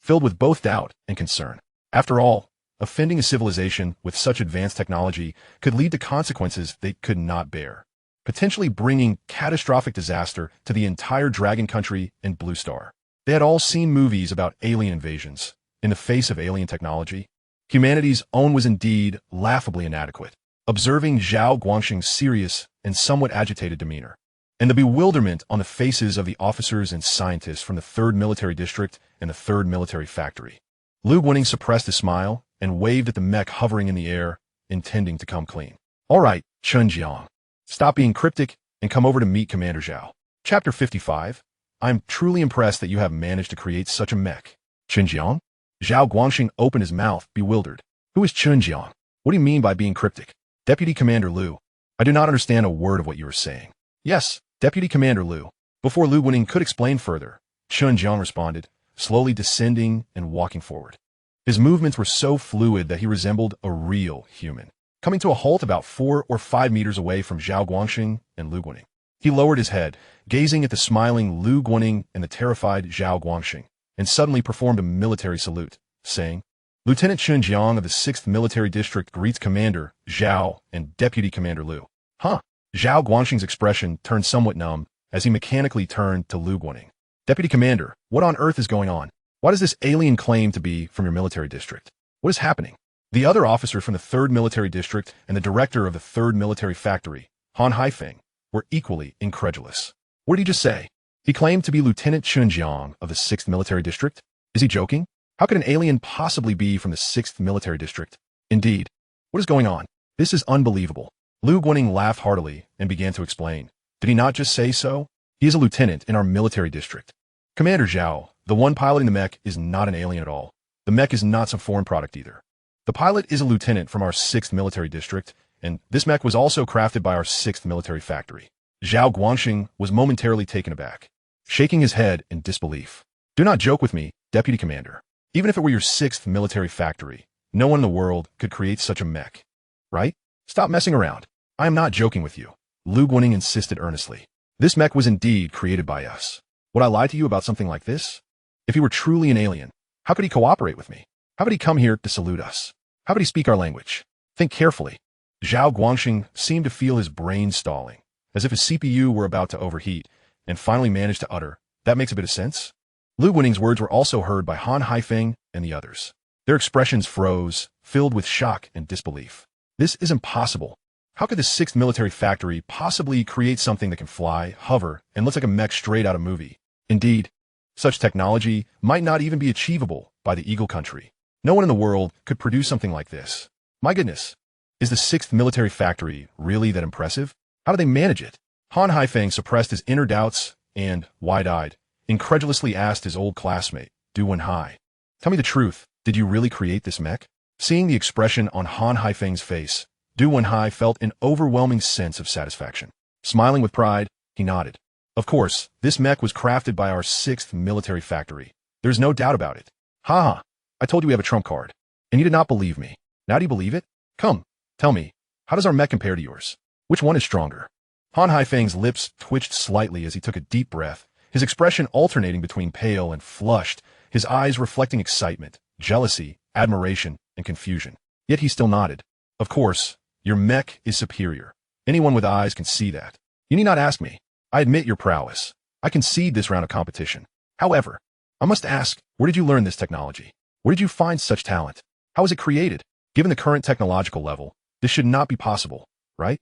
filled with both doubt and concern. After all, offending a civilization with such advanced technology could lead to consequences they could not bear, potentially bringing catastrophic disaster to the entire Dragon Country and Blue Star. They had all seen movies about alien invasions. In the face of alien technology, humanity's own was indeed laughably inadequate. Observing Zhao Guangxing's serious and somewhat agitated demeanor, and the bewilderment on the faces of the officers and scientists from the 3rd Military District and the 3rd Military Factory, Lu Guaning suppressed a smile and waved at the mech hovering in the air, intending to come clean. "All right, Chen Jiang, stop being cryptic and come over to meet Commander Zhao." Chapter 55. "I'm truly impressed that you have managed to create such a mech." "Chen Jiang?" Zhao Guangxing opened his mouth, bewildered. "Who is Chen Jiang? What do you mean by being cryptic?" "Deputy Commander Lu, I do not understand a word of what you are saying." "Yes, Deputy Commander Lu." Before Lu Guaning could explain further, Chen Jiang responded, slowly descending and walking forward. His movements were so fluid that he resembled a real human, coming to a halt about 4 or 5 meters away from Zhao Guangxing and Lu Guaning. He lowered his head, gazing at the smiling Lu Guaning and the terrified Zhao Guangxing, and suddenly performed a military salute, saying, "Lieutenant Chen Jiang of the 6th Military District greets Commander Zhao and Deputy Commander Lu." "Huh?" Zhao Guangxing's expression turned somewhat numb as he mechanically turned to Lu Guaning. "Deputy Commander, what on earth is going on? Why does this alien claim to be from your military district? What is happening?" The other officer from the 3rd Military District and the director of the 3rd Military Factory, Han Haifeng, were equally incredulous. What did he just say? He claimed to be Lieutenant Chen Jiang of the 6th Military District? Is he joking? How could an alien possibly be from the 6th Military District? Indeed. What is going on? This is unbelievable. Lu Guaning laughed heartily and began to explain. Did he not just say so? He is a lieutenant in our military district. Commander Zhao, the one piloting the mech, is not an alien at all. The mech is not some foreign product either. The pilot is a lieutenant from our 6th Military District, and this mech was also crafted by our 6th Military Factory. Zhao Guangxing was momentarily taken aback, shaking his head in disbelief. Do not joke with me, Deputy Commander. Even if it were your 6th Military Factory, no one in the world could create such a mech. Right? Stop messing around. I am not joking with you. Lu Guaning insisted earnestly. This mech was indeed created by us. Would I lie to you about something like this? If he were truly an alien, how could he cooperate with me? How could he come here to salute us? How could he speak our language? Think carefully. Zhao Guangxing seemed to feel his brain stalling, as if his CPU were about to overheat, and finally managed to utter, "That makes a bit of sense." Lu Guaning's words were also heard by Han Haifeng and the others. Their expressions froze, filled with shock and disbelief. This is impossible. How could the 6th Military Factory possibly create something that can fly, hover, and looks like a mech straight out of a movie? Indeed, such technology might not even be achievable by the Eagle Country. No one in the world could produce something like this. My goodness, is the 6th Military Factory really that impressive? How do they manage it? Han Haifeng suppressed his inner doubts and, wide-eyed, incredulously asked his old classmate, Du Wenhai. Tell me the truth, did you really create this mech? Seeing the expression on Han Haifeng's face, Du Wenhai felt an overwhelming sense of satisfaction. Smiling with pride, he nodded. Of course, this mech was crafted by our 6th Military Factory. There's no doubt about it. Ha ha, I told you we have a trump card. And you did not believe me. Now do you believe it? Come, tell me, how does our mech compare to yours? Which one is stronger? Han Haifeng's lips twitched slightly as he took a deep breath, his expression alternating between pale and flushed, his eyes reflecting excitement, jealousy, admiration, and confusion. Yet he still nodded. Of course, your mech is superior. Anyone with eyes can see that. You need not ask me. I admit your prowess. I concede this round of competition. However, I must ask, where did you learn this technology? Where did you find such talent? How was it created? Given the current technological level, this should not be possible, right?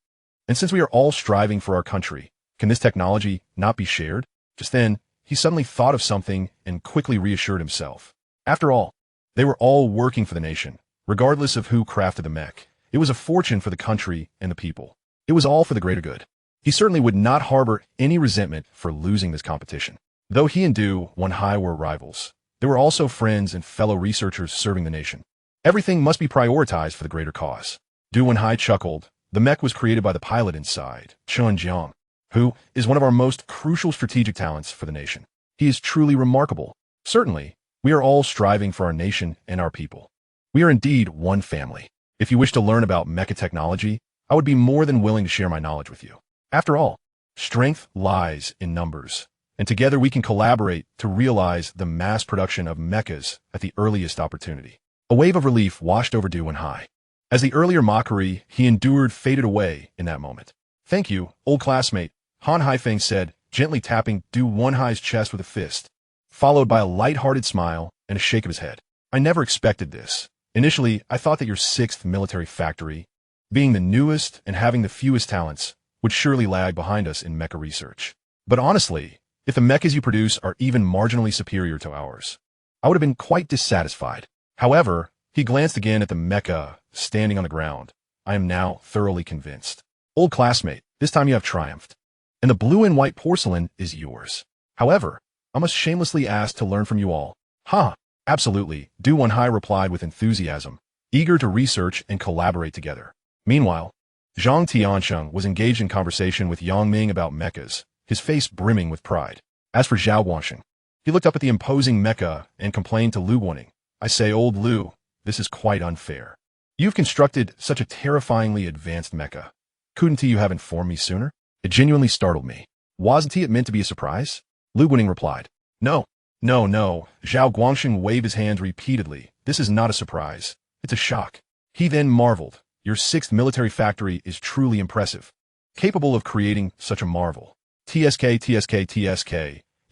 And since we are all striving for our country, can this technology not be shared? Just then, he suddenly thought of something and quickly reassured himself. After all, they were all working for the nation, regardless of who crafted the mech. It was a fortune for the country and the people. It was all for the greater good. He certainly would not harbor any resentment for losing this competition. Though he and Du Wenhai were rivals, they were also friends and fellow researchers serving the nation. Everything must be prioritized for the greater cause. Du Wenhai chuckled. The mech was created by the pilot inside, Chen Jiang, who is one of our most crucial strategic talents for the nation. He is truly remarkable. Certainly, we are all striving for our nation and our people. We are indeed one family. If you wish to learn about mecha technology, I would be more than willing to share my knowledge with you. After all, strength lies in numbers, and together we can collaborate to realize the mass production of mechas at the earliest opportunity. A wave of relief washed over Du Wenhai. As the earlier mockery he endured faded away in that moment. Thank you, old classmate, Han Haifeng said, gently tapping Du Wenhai's chest with a fist, followed by a light-hearted smile and a shake of his head. I never expected this. Initially, I thought that your 6th Military Factory, being the newest and having the fewest talents, would surely lag behind us in mecha research. But honestly, if the mechas you produce are even marginally superior to ours, I would have been quite dissatisfied. However, he glanced again at the mecha standing on the ground. I am now thoroughly convinced. Old classmate, this time you have triumphed. And the blue and white porcelain is yours. However, I must shamelessly ask to learn from you all. Ha! Absolutely, Du Wenhai replied with enthusiasm, eager to research and collaborate together. Meanwhile, Zhang Tiansheng was engaged in conversation with Yang Ming about mechas, his face brimming with pride. As for Zhao Guangxing, he looked up at the imposing mecha and complained to Lu Guaning. I say, old Lu, this is quite unfair. You've constructed such a terrifyingly advanced mecha. Couldn't you have informed me sooner? It genuinely startled me. Wasn't it meant to be a surprise? Lu Guaning replied. No. Zhao Guangxing waved his hands repeatedly. This is not a surprise. It's a shock. He then marveled. Your 6th Military Factory is truly impressive. Capable of creating such a marvel. TSK.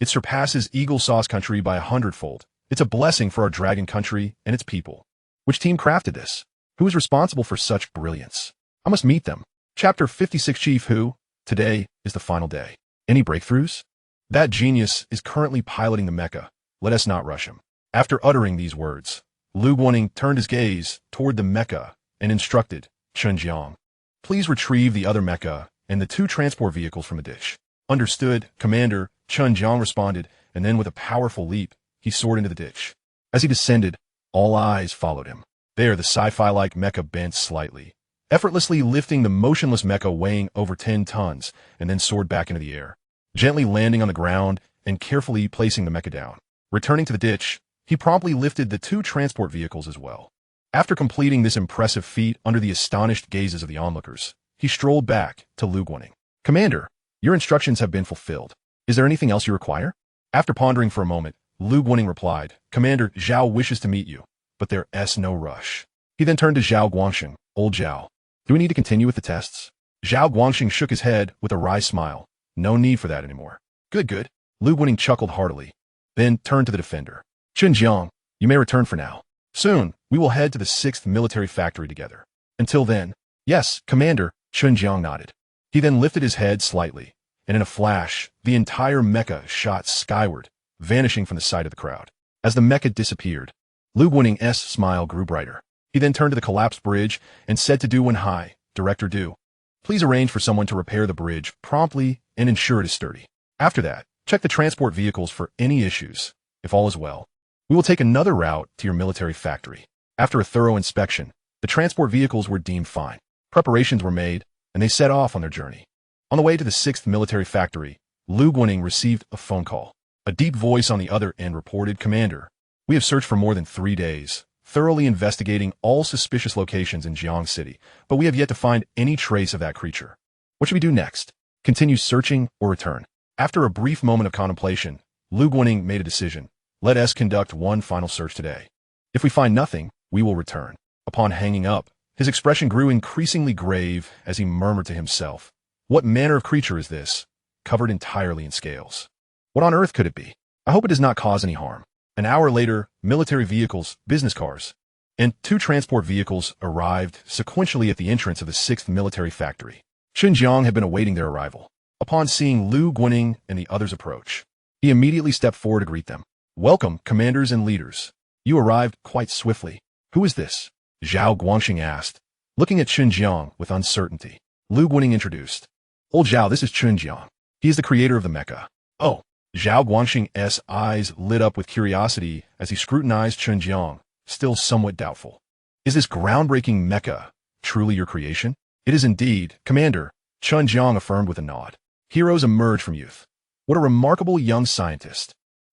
It surpasses Eagle Sauce Country by 100-fold. It's a blessing for our dragon country and its people. Which team crafted this? Who is responsible for such brilliance? I must meet them. Chapter 56 Chief Who? Today is the final day. Any breakthroughs? That genius is currently piloting the mecha. Let us not rush him. After uttering these words, Lu Guaning turned his gaze toward the mecha and instructed Chen Jiang, please retrieve the other mecha and the 2 transport vehicles from the ditch. Understood, Commander, Chen Jiang responded, and then with a powerful leap, he soared into the ditch. As he descended, all eyes followed him. There, the sci-fi-like mecha bent slightly, effortlessly lifting the motionless mecha weighing over 10 tons, and then soared back into the air, gently landing on the ground and carefully placing the mecha down. Returning to the ditch, he promptly lifted the 2 transport vehicles as well. After completing this impressive feat under the astonished gazes of the onlookers, he strolled back to Lu Guaning. Commander, your instructions have been fulfilled. Is there anything else you require? After pondering for a moment, Lu Guaning replied, Commander, Zhao wishes to meet you, but there's no rush. He then turned to Zhao Guangxing. Old Zhao, do we need to continue with the tests? Zhao Guangxing shook his head with a wry smile. No need for that anymore. Good. Lu Guaning chuckled heartily, then turned to the defender. Chen Jiang, you may return for now. Soon, we will head to the 6th military factory together. Until then, yes, Commander, Chen Jiang nodded. He then lifted his head slightly, and in a flash, the entire mecha shot skyward, vanishing from the sight of the crowd. As the mecha disappeared, Lu Guaning's smile grew brighter. He then turned to the collapsed bridge and said to Du Wenhai, Director Du, please arrange for someone to repair the bridge promptly and ensure it is sturdy. After that, check the transport vehicles for any issues. If all is well, we will take another route to your military factory. After a thorough inspection, the transport vehicles were deemed fine. Preparations were made, and they set off on their journey. On the way to the 6th military factory, Lu Guaning received a phone call. A deep voice on the other end reported, Commander, we have searched for more than 3 days, thoroughly investigating all suspicious locations in Jiang City, but we have yet to find any trace of that creature. What should we do next? Continue searching or return? After a brief moment of contemplation, Lu Guaning made a decision. Let us conduct one final search today. If we find nothing, we will return. Upon hanging up, his expression grew increasingly grave as he murmured to himself, what manner of creature is this, covered entirely in scales? What on earth could it be? I hope it does not cause any harm. An hour later, military vehicles, business cars, and 2 transport vehicles arrived sequentially at the entrance of the 6th military factory. Chen Jiang had been awaiting their arrival. Upon seeing Lu Guaning and the others approach, he immediately stepped forward to greet them. Welcome, commanders and leaders. You arrived quite swiftly. Who is this? Zhao Guangxing asked, looking at Chen Jiang with uncertainty. Lu Guaning introduced. Old Zhao, this is Chen Jiang. He is the creator of the mecha. Oh. Zhao Guangxing's eyes lit up with curiosity as he scrutinized Chen Jiang, still somewhat doubtful. Is this groundbreaking mecha truly your creation? It is indeed, Commander, Chen Jiang affirmed with a nod. Heroes emerge from youth. What a remarkable young scientist.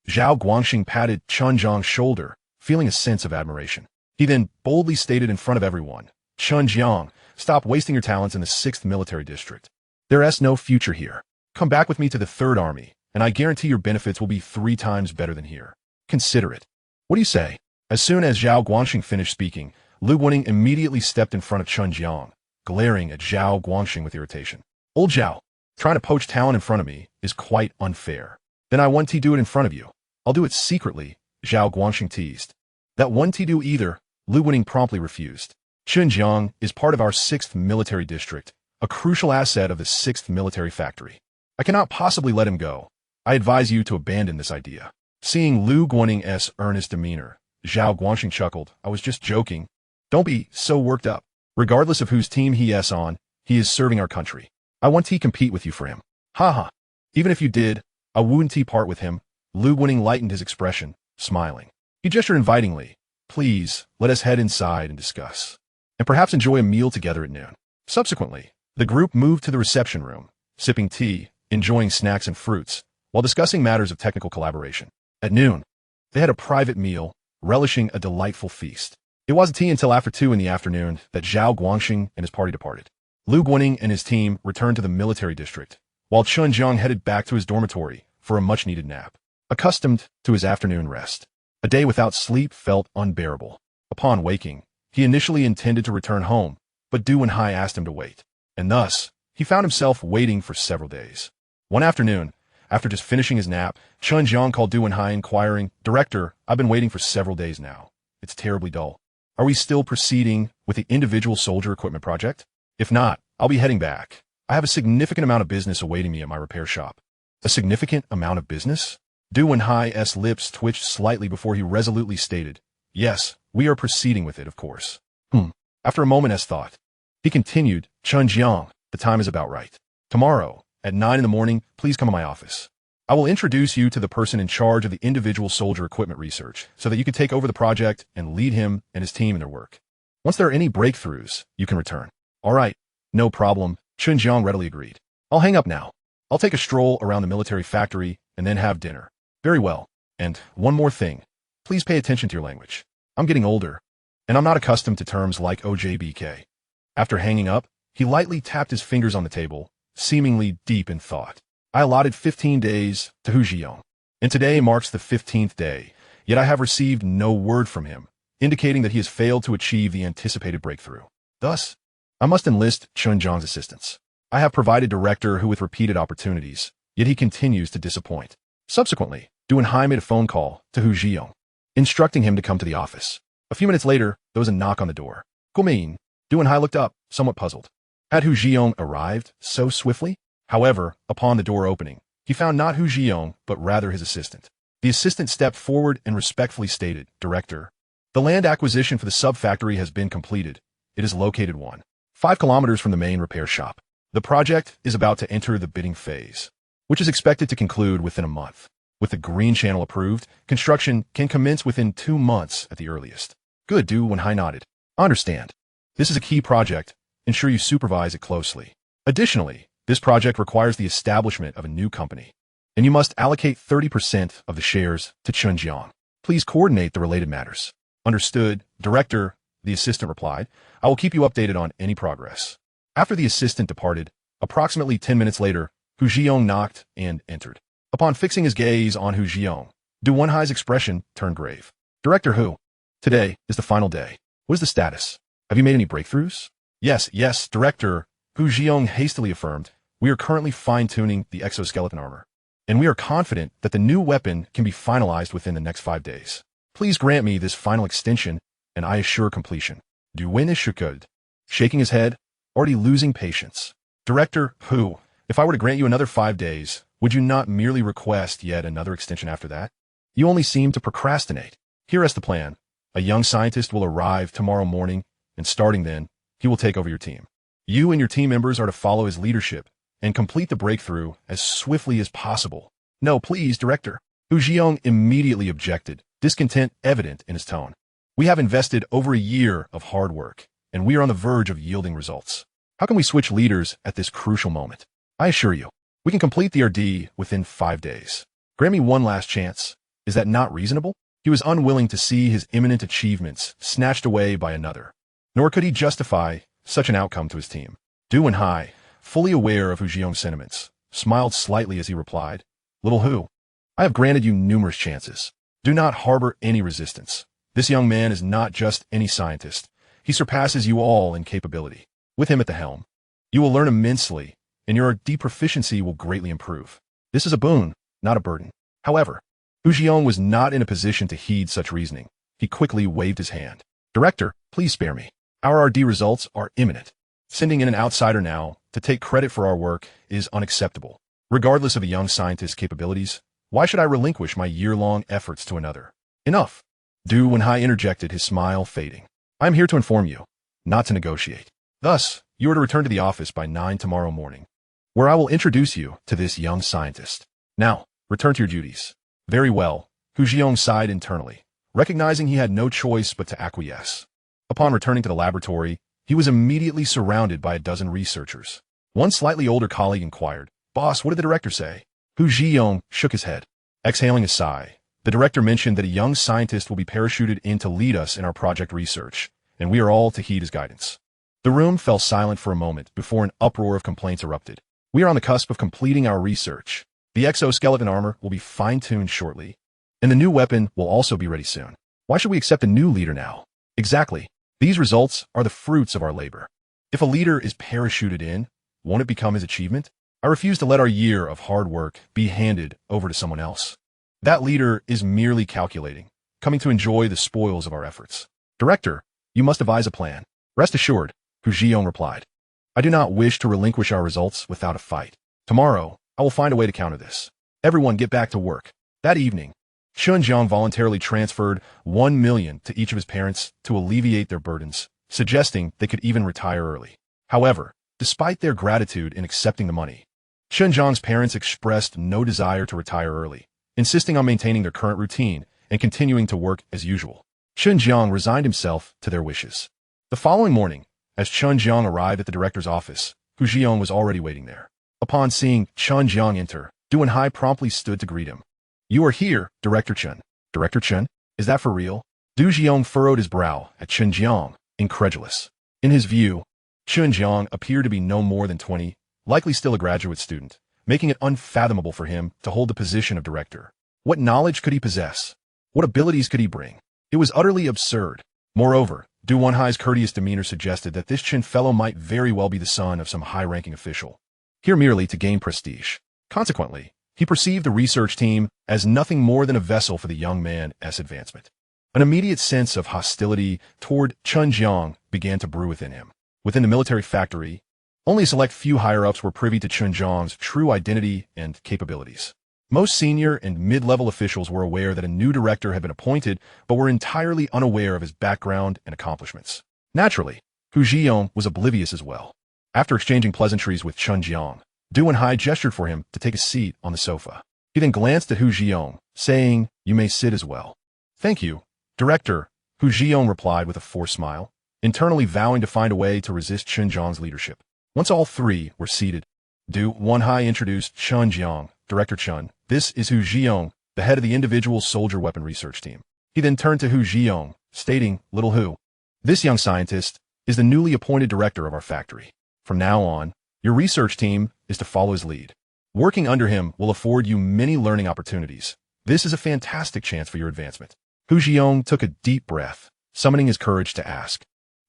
Zhao Guangxing patted Chen Jiang's shoulder, feeling a sense of admiration. He then boldly stated in front of everyone, Chen Jiang, stop wasting your talents in the 6th military district. There's no future here. Come back with me to the 3rd Army, and I guarantee your benefits will be 3 times better than here. Consider it. What do you say? As soon as Zhao Guangxing finished speaking, Lu Guaning immediately stepped in front of Chen Jiang, glaring at Zhao Guangxing with irritation. Old Zhao, trying to poach talent in front of me is quite unfair. Then I want to do it in front of you. I'll do it secretly, Zhao Guangxing teased. That won't do either, Lu Guaning promptly refused. Chen Jiang is part of our 6th military district, a crucial asset of the 6th military factory. I cannot possibly let him go. I advise you to abandon this idea. Seeing Lu Guaning's earnest demeanor, Zhao Guangxing chuckled. I was just joking. Don't be so worked up. Regardless of whose team he is on, he is serving our country. I want to compete with you for him. Ha. Even if you did, I wouldn't part with him. Lu Guaning lightened his expression, smiling. He gestured invitingly. Please, let us head inside and discuss, and perhaps enjoy a meal together at noon. Subsequently, the group moved to the reception room, sipping tea, enjoying snacks and fruits, while discussing matters of technical collaboration. At noon, they had a private meal, relishing a delightful feast. It wasn't tea until after 2 in the afternoon that Zhao Guangxing and his party departed. Lu Guaning and his team returned to the military district, while Chen Jiang headed back to his dormitory for a much-needed nap. Accustomed to his afternoon rest, a day without sleep felt unbearable. Upon waking, he initially intended to return home, but Du Wenhai asked him to wait, and thus, he found himself waiting for several days. One afternoon, after just finishing his nap, Chen Jiang called Du Wenhai inquiring, Director, I've been waiting for several days now. It's terribly dull. Are we still proceeding with the individual soldier equipment project? If not, I'll be heading back. I have a significant amount of business awaiting me at my repair shop. A significant amount of business? Du Wenhai's lips twitched slightly before he resolutely stated, "Yes, we are proceeding with it, of course." After a moment's thought, he continued, "Chen Jiang, the time is about right. Tomorrow, at 9 in the morning, please come to my office. I will introduce you to the person in charge of the individual soldier equipment research so that you can take over the project and lead him and his team in their work. Once there are any breakthroughs, you can return." "All right, no problem," Chen Jiang readily agreed. "I'll hang up now. I'll take a stroll around the military factory and then have dinner." "Very well. And one more thing. Please pay attention to your language. I'm getting older, and I'm not accustomed to terms like OJBK." After hanging up, he lightly tapped his fingers on the table, seemingly deep in thought. "I allotted 15 days to Hu Jiang, and today marks the 15th day, yet I have received no word from him, indicating that he has failed to achieve the anticipated breakthrough. Thus, I must enlist Chen Jiang's assistance. I have provided director who with repeated opportunities, yet he continues to disappoint." Subsequently, Du Wenhai made a phone call to Hu Jiang, instructing him to come to the office. A few minutes later, there was a knock on the door. "Guomein." Du Wenhai looked up, somewhat puzzled. Had Hu Jiang arrived so swiftly? However, upon the door opening, he found not Hu Jiang, but rather his assistant. The assistant stepped forward and respectfully stated, "Director, the land acquisition for the sub-factory has been completed. It is located 5 kilometers from the main repair shop. The project is about to enter the bidding phase, which is expected to conclude within a month. With the green channel approved, construction can commence within 2 months at the earliest." "Good," Du Wenhai nodded. "I understand. This is a key project. Ensure you supervise it closely. Additionally, this project requires the establishment of a new company, and you must allocate 30% of the shares to Chen Jiang. Please coordinate the related matters." "Understood, Director," the assistant replied. "I will keep you updated on any progress." After the assistant departed, approximately 10 minutes later, Hu Jiang knocked and entered. Upon fixing his gaze on Hu Jiang, Du Wenhai's expression turned grave. "Director Hu, today is the final day. What is the status? Have you made any breakthroughs?" Yes, Director," Hu Jiang hastily affirmed. "We are currently fine-tuning the exoskeleton armor, and we are confident that the new weapon can be finalized within the next 5 days. Please grant me this final extension, and I assure completion." Du Wenhai, shaking his head, already losing patience. "Director Hu, if I were to grant you another 5 days, would you not merely request yet another extension after that? You only seem to procrastinate. Here is the plan. A young scientist will arrive tomorrow morning, and starting then, he will take over your team. You and your team members are to follow his leadership and complete the breakthrough as swiftly as possible." "No, please, Director." Hu Jiang immediately objected, discontent evident in his tone. "We have invested over a year of hard work, and we are on the verge of yielding results. How can we switch leaders at this crucial moment? I assure you, we can complete the RD within 5 days. Grant me one last chance. Is that not reasonable?" He was unwilling to see his imminent achievements snatched away by another, nor could he justify such an outcome to his team. Du Wenhai, fully aware of Hu Jiang's sentiments, smiled slightly as he replied, "Little Hu, I have granted you numerous chances. Do not harbor any resistance. This young man is not just any scientist. He surpasses you all in capability. With him at the helm, you will learn immensely, and your RD proficiency will greatly improve. This is a boon, not a burden." However, Hu Jiang was not in a position to heed such reasoning. He quickly waved his hand. "Director, please spare me. Our RD results are imminent. Sending in an outsider now to take credit for our work is unacceptable. Regardless of a young scientist's capabilities, why should I relinquish my year-long efforts to another?" "Enough." Du Wenhai interjected, his smile fading. "I am here to inform you, not to negotiate. Thus, you are to return to the office by 9 tomorrow morning, where I will introduce you to this young scientist. Now, return to your duties." "Very well," Hu Jiang sighed internally, recognizing he had no choice but to acquiesce. Upon returning to the laboratory, he was immediately surrounded by a dozen researchers. One slightly older colleague inquired, "Boss, what did the director say?" Hu Jiang shook his head. Exhaling a sigh, the director mentioned that a young scientist will be parachuted in to lead us in our project research, and we are all to heed his guidance. The room fell silent for a moment before an uproar of complaints erupted. "We are on the cusp of completing our research. The exoskeleton armor will be fine-tuned shortly, and the new weapon will also be ready soon. Why should we accept a new leader now?" "Exactly. These results are the fruits of our labor. If a leader is parachuted in, won't it become his achievement? I refuse to let our year of hard work be handed over to someone else. That leader is merely calculating, coming to enjoy the spoils of our efforts." "Director, You must devise a plan. Rest assured, Hu Jiang replied. I do not wish to relinquish our results without a fight. Tomorrow, I will find a way to counter this. Everyone get back to work. That evening, Chen Jiang voluntarily transferred 1 million to each of his parents to alleviate their burdens, suggesting they could even retire early. However, despite their gratitude in accepting the money, Chen Jiang's parents expressed no desire to retire early, insisting on maintaining their current routine and continuing to work as usual. Chen Jiang resigned himself to their wishes. The following morning, as Chen Jiang arrived at the director's office, Hu Jiang was already waiting there. Upon seeing Chen Jiang enter, Du Wenhai promptly stood to greet him. You are here, Director Chen. Director Chen? Is that for real? Du Jiang furrowed his brow at Chen Jiang, incredulous. In his view, Chen Jiang appeared to be no more than 20, likely still a graduate student, making it unfathomable for him to hold the position of director. What knowledge could he possess? What abilities could he bring? It was utterly absurd. Moreover, Du Wenhai's courteous demeanor suggested that this Chen fellow might very well be the son of some high-ranking official, here merely to gain prestige. Consequently, he perceived the research team as nothing more than a vessel for the young man's advancement. An immediate sense of hostility toward Chen Jiang began to brew within him. Within the military factory, only a select few higher-ups were privy to Chen Jiang's true identity and capabilities. Most senior and mid-level officials were aware that a new director had been appointed, but were entirely unaware of his background and accomplishments. Naturally, Hu Jiang was oblivious as well. After exchanging pleasantries with Chen Jiang, Du Wenhai gestured for him to take a seat on the sofa. He then glanced at Hu Jiang, saying, You may sit as well. Thank you, Director, Hu Jiang replied with a forced smile, internally vowing to find a way to resist Chen Jiang's leadership. Once all three were seated, Du Wenhai introduced Chen Jiang. Director Chen, this is Hu Jiang, the head of the individual soldier weapon research team. He then turned to Hu Jiang, stating, Little Hu, this young scientist is the newly appointed director of our factory. From now on, your research team is to follow his lead. Working under him will afford you many learning opportunities. This is a fantastic chance for your advancement. Hu Jiang took a deep breath, summoning his courage to ask,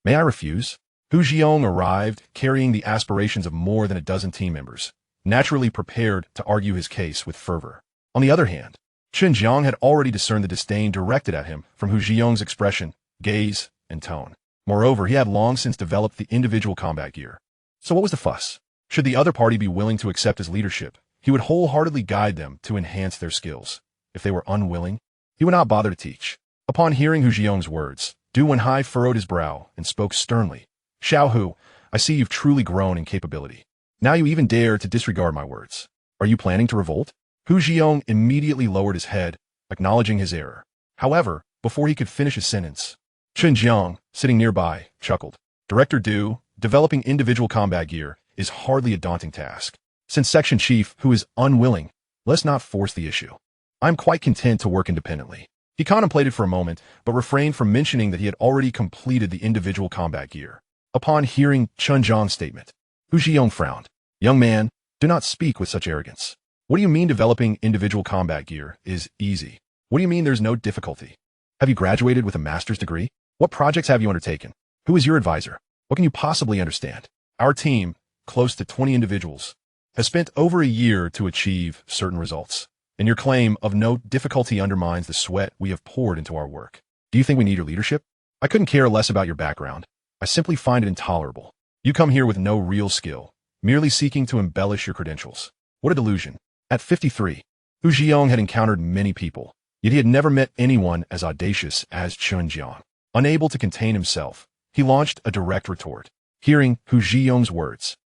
May I refuse? Hu Jiang arrived carrying the aspirations of more than a dozen team members, naturally prepared to argue his case with fervor. On the other hand, Chen Jiang had already discerned the disdain directed at him from Hu Jiang's expression, gaze, and tone. Moreover, he had long since developed the individual combat gear. So what was the fuss? Should the other party be willing to accept his leadership, he would wholeheartedly guide them to enhance their skills. If they were unwilling, he would not bother to teach. Upon hearing Hu Jiang's words, Du Wenhai furrowed his brow and spoke sternly. Xiao Hu, I see you've truly grown in capability. Now you even dare to disregard my words. Are you planning to revolt? Hu Jiang immediately lowered his head, acknowledging his error. However, before he could finish his sentence, Chen Jiang, sitting nearby, chuckled. Director Du, developing individual combat gear is hardly a daunting task. Since Section Chief, who is unwilling, let's not force the issue. I'm quite content to work independently. He contemplated for a moment, but refrained from mentioning that he had already completed the individual combat gear. Upon hearing Chen Jiang's statement, Hu Jiang frowned. Young man, do not speak with such arrogance. What do you mean developing individual combat gear is easy? What do you mean there's no difficulty? Have you graduated with a master's degree? What projects have you undertaken? Who is your advisor? What can you possibly understand? Our team, close to 20 individuals, has spent over a year to achieve certain results, and your claim of no difficulty undermines the sweat we have poured into our work. Do you think we need your leadership? I couldn't care less about your background. I simply find it intolerable. You come here with no real skill, merely seeking to embellish your credentials. What a delusion. At 53, Hu Jiang had encountered many people, yet he had never met anyone as audacious as Chen Jiang. Unable to contain himself, he launched a direct retort. Hearing Hu Jiang's words,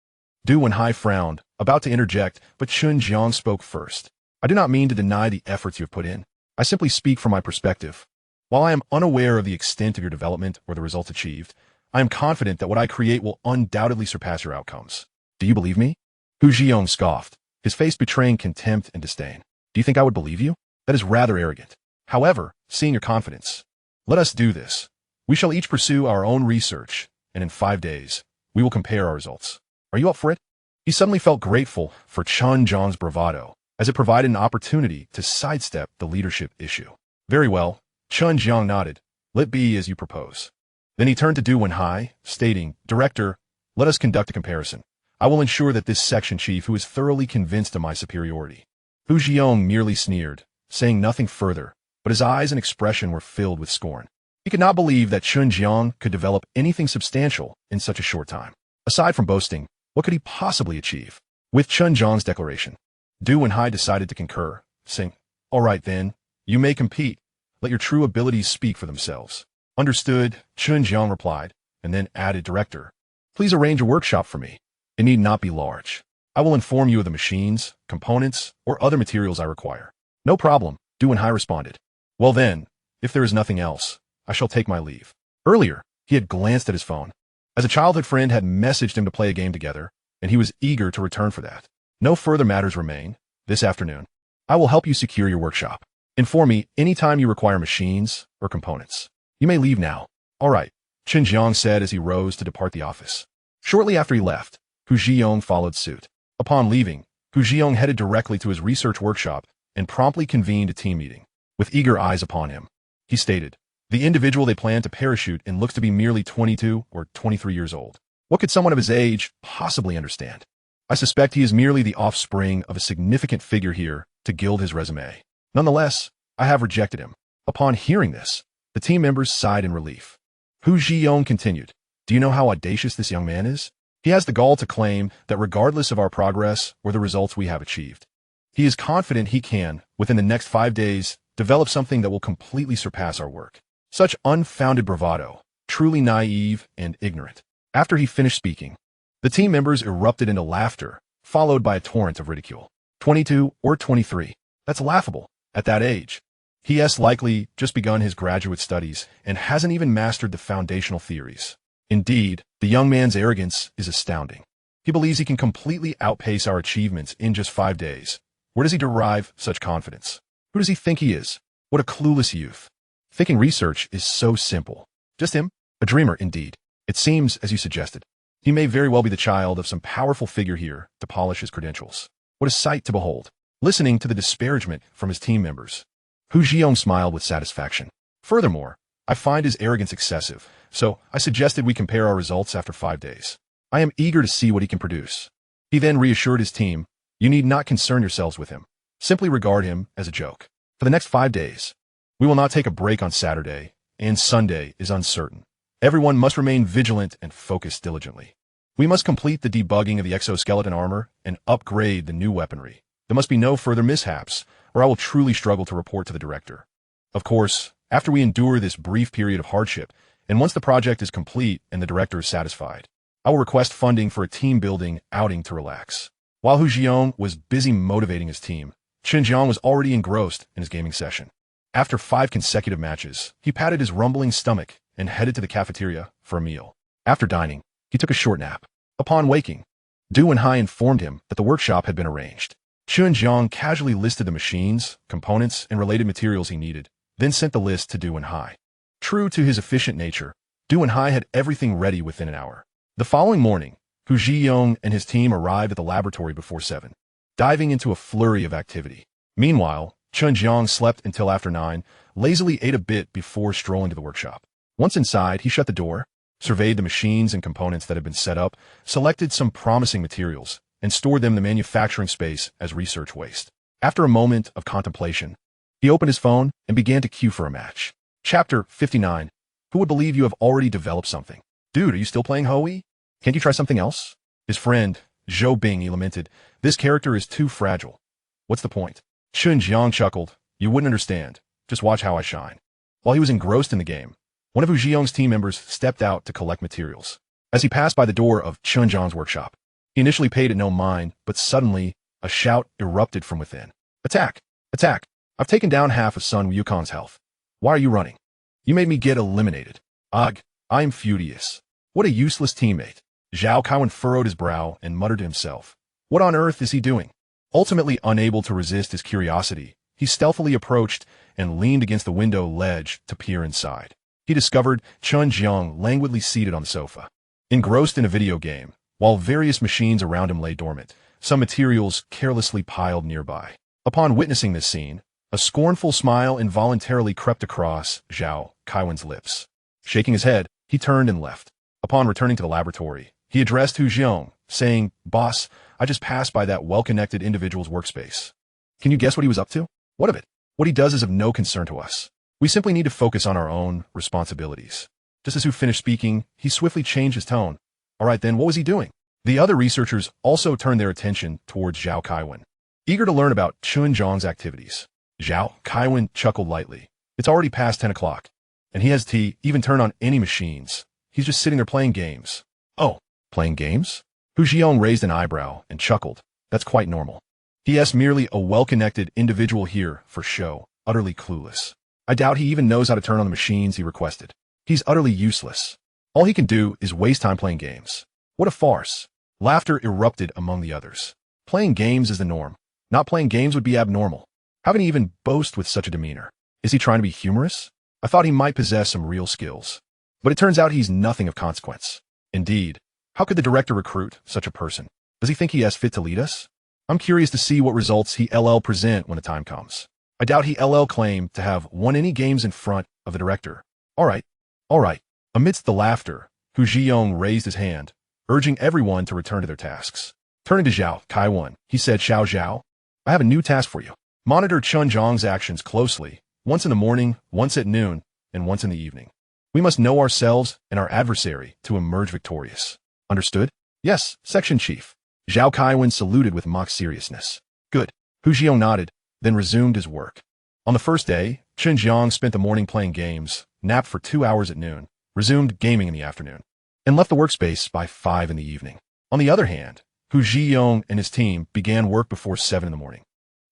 Du Wenhai frowned, about to interject, but Chen Jiang spoke first. I do not mean to deny the efforts you have put in. I simply speak from my perspective. While I am unaware of the extent of your development or the results achieved, I am confident that what I create will undoubtedly surpass your outcomes. Do you believe me? Hu Jiang scoffed, his face betraying contempt and disdain. Do you think I would believe you? That is rather arrogant. However, seeing your confidence, let us do this. We shall each pursue our own research, and in 5 days, we will compare our results. Are you up for it? He suddenly felt grateful for Chen Jiang's bravado, as it provided an opportunity to sidestep the leadership issue. Very well, Chen Jiang nodded. Let be as you propose. Then he turned to Du Wenhai, stating, Director, let us conduct a comparison. I will ensure that this section chief who is thoroughly convinced of my superiority. Hu Jiang merely sneered, saying nothing further, but his eyes and expression were filled with scorn. He could not believe that Chen Jiang could develop anything substantial in such a short time. Aside from boasting, what could he possibly achieve? With Chen Jiang's declaration, Du Wenhai decided to concur, saying, "All right then, you may compete. Let your true abilities speak for themselves." "Understood," Chen Jiang replied, and then added, "Director, please arrange a workshop for me. It need not be large. I will inform you of the machines, components, or other materials I require." "No problem," Du Wenhai responded. "Well then, if there is nothing else, I shall take my leave." Earlier, he had glanced at his phone, as a childhood friend had messaged him to play a game together, and he was eager to return for that. "No further matters remain. This afternoon, I will help you secure your workshop. Inform me anytime you require machines or components. You may leave now." "All right," Chen Jiang said as he rose to depart the office. Shortly after he left, Hu Zhiyong followed suit. Upon leaving, Hu Zhiyong headed directly to his research workshop and promptly convened a team meeting. With eager eyes upon him, he stated, the individual they planned to parachute in looks to be merely 22 or 23 years old. What could someone of his age possibly understand? I suspect he is merely the offspring of a significant figure here to gild his resume. Nonetheless, I have rejected him. Upon hearing this, the team members sighed in relief. Hu Zhiyong continued, "Do you know how audacious this young man is? He has the gall to claim that regardless of our progress or the results we have achieved, he is confident he can, within the next 5 days, develop something that will completely surpass our work. Such unfounded bravado, truly naive and ignorant." After he finished speaking, the team members erupted into laughter, followed by a torrent of ridicule. 22 or 23. That's laughable. At that age, he has likely just begun his graduate studies and hasn't even mastered the foundational theories. Indeed, the young man's arrogance is astounding. He believes he can completely outpace our achievements in just 5 days. Where does he derive such confidence? Who does he think he is? What a clueless youth. Thinking research is so simple. Just him? A dreamer indeed. It seems, as you suggested, he may very well be the child of some powerful figure here to polish his credentials. What a sight to behold. Listening to the disparagement from his team members, Hu Zhiyong smiled with satisfaction. Furthermore, I find his arrogance excessive, so I suggested we compare our results after 5 days. I am eager to see what he can produce. He then reassured his team, "You need not concern yourselves with him. Simply regard him as a joke. For the next 5 days, we will not take a break on Saturday, and Sunday is uncertain. Everyone must remain vigilant and focus diligently. We must complete the debugging of the exoskeleton armor and upgrade the new weaponry. There must be no further mishaps, or I will truly struggle to report to the director. Of course, after we endure this brief period of hardship, and once the project is complete and the director is satisfied, I will request funding for a team-building outing to relax." While Hu Zhiyong was busy motivating his team, Chen Jiang was already engrossed in his gaming session. After 5 consecutive matches, he patted his rumbling stomach and headed to the cafeteria for a meal. After dining, he took a short nap. Upon waking, Du Wenhai informed him that the workshop had been arranged. Chen Jiang casually listed the machines, components, and related materials he needed, then sent the list to Du Wenhai. True to his efficient nature, Du Wenhai had everything ready within an hour. The following morning, Hu Zhiyong and his team arrived at the laboratory before 7, diving into a flurry of activity. Meanwhile, Chen Jiang slept until after 9, lazily ate a bit before strolling to the workshop. Once inside, he shut the door, surveyed the machines and components that had been set up, selected some promising materials, and stored them in the manufacturing space as research waste. After a moment of contemplation, he opened his phone and began to queue for a match. Chapter 59. Who would believe you have already developed something? Dude, are you still playing Hoey? Can't you try something else? His friend, Zhou Bing, lamented, "This character is too fragile. What's the point?" Chen Jiang chuckled, "You wouldn't understand. Just watch how I shine." While he was engrossed in the game, one of Hu Zhiyong's team members stepped out to collect materials. As he passed by the door of Chen Jiang's workshop, he initially paid it no mind, but suddenly a shout erupted from within. "Attack! Attack! I've taken down half of Sun Wukong's health. Why are you running? You made me get eliminated. Ugh, I am furious. What a useless teammate." Zhao Kaiwen furrowed his brow and muttered to himself, "What on earth is he doing?" Ultimately unable to resist his curiosity, he stealthily approached and leaned against the window ledge to peer inside. He discovered Chen Jiang languidly seated on the sofa, engrossed in a video game, while various machines around him lay dormant, some materials carelessly piled nearby. Upon witnessing this scene, a scornful smile involuntarily crept across Zhao Kaiwen's lips. Shaking his head, he turned and left. Upon returning to the laboratory, he addressed Hu Zhiyong, saying, "Boss, I just passed by that well-connected individual's workspace. Can you guess what he was up to? What of it? What he does is of no concern to us. We simply need to focus on our own responsibilities. Just as Hu finished speaking, he swiftly changed his tone. All right then, what was he doing? The other researchers also turned their attention towards Zhao Kaiwen, eager to learn about Chen Jiang's activities. Zhao Kaiwen chuckled lightly. It's already past 10 o'clock, and he has tea, even turn on any machines. He's just sitting there playing games. Oh, playing games? Hu Jiang raised an eyebrow and chuckled. That's quite normal. He is merely a well-connected individual here for show, utterly clueless. I doubt he even knows how to turn on the machines he requested. He's utterly useless. All he can do is waste time playing games. What a farce. Laughter erupted among the others. Playing games is the norm. Not playing games would be abnormal. How can he even boast with such a demeanor? Is he trying to be humorous? I thought he might possess some real skills. But it turns out he's nothing of consequence. Indeed, how could the director recruit such a person? Does he think he is fit to lead us? I'm curious to see what results he'll present when the time comes. I doubt he'll claim to have won any games in front of the director. All right. Amidst the laughter, Hu Jiang raised his hand, urging everyone to return to their tasks. Turning to Zhao Kaiwen, he said, Xiao Zhao, I have a new task for you. Monitor Chen Jiang's actions closely, once in the morning, once at noon, and once in the evening. We must know ourselves and our adversary to emerge victorious. Understood? Yes, Section Chief. Zhao Kaiwen saluted with mock seriousness. Good. Hu Jiang nodded, then resumed his work. On the first day, Chen Jiang spent the morning playing games, napped for 2 hours at noon, resumed gaming in the afternoon, and left the workspace by 5 in the evening. On the other hand, Hu Jiang and his team began work before 7 in the morning,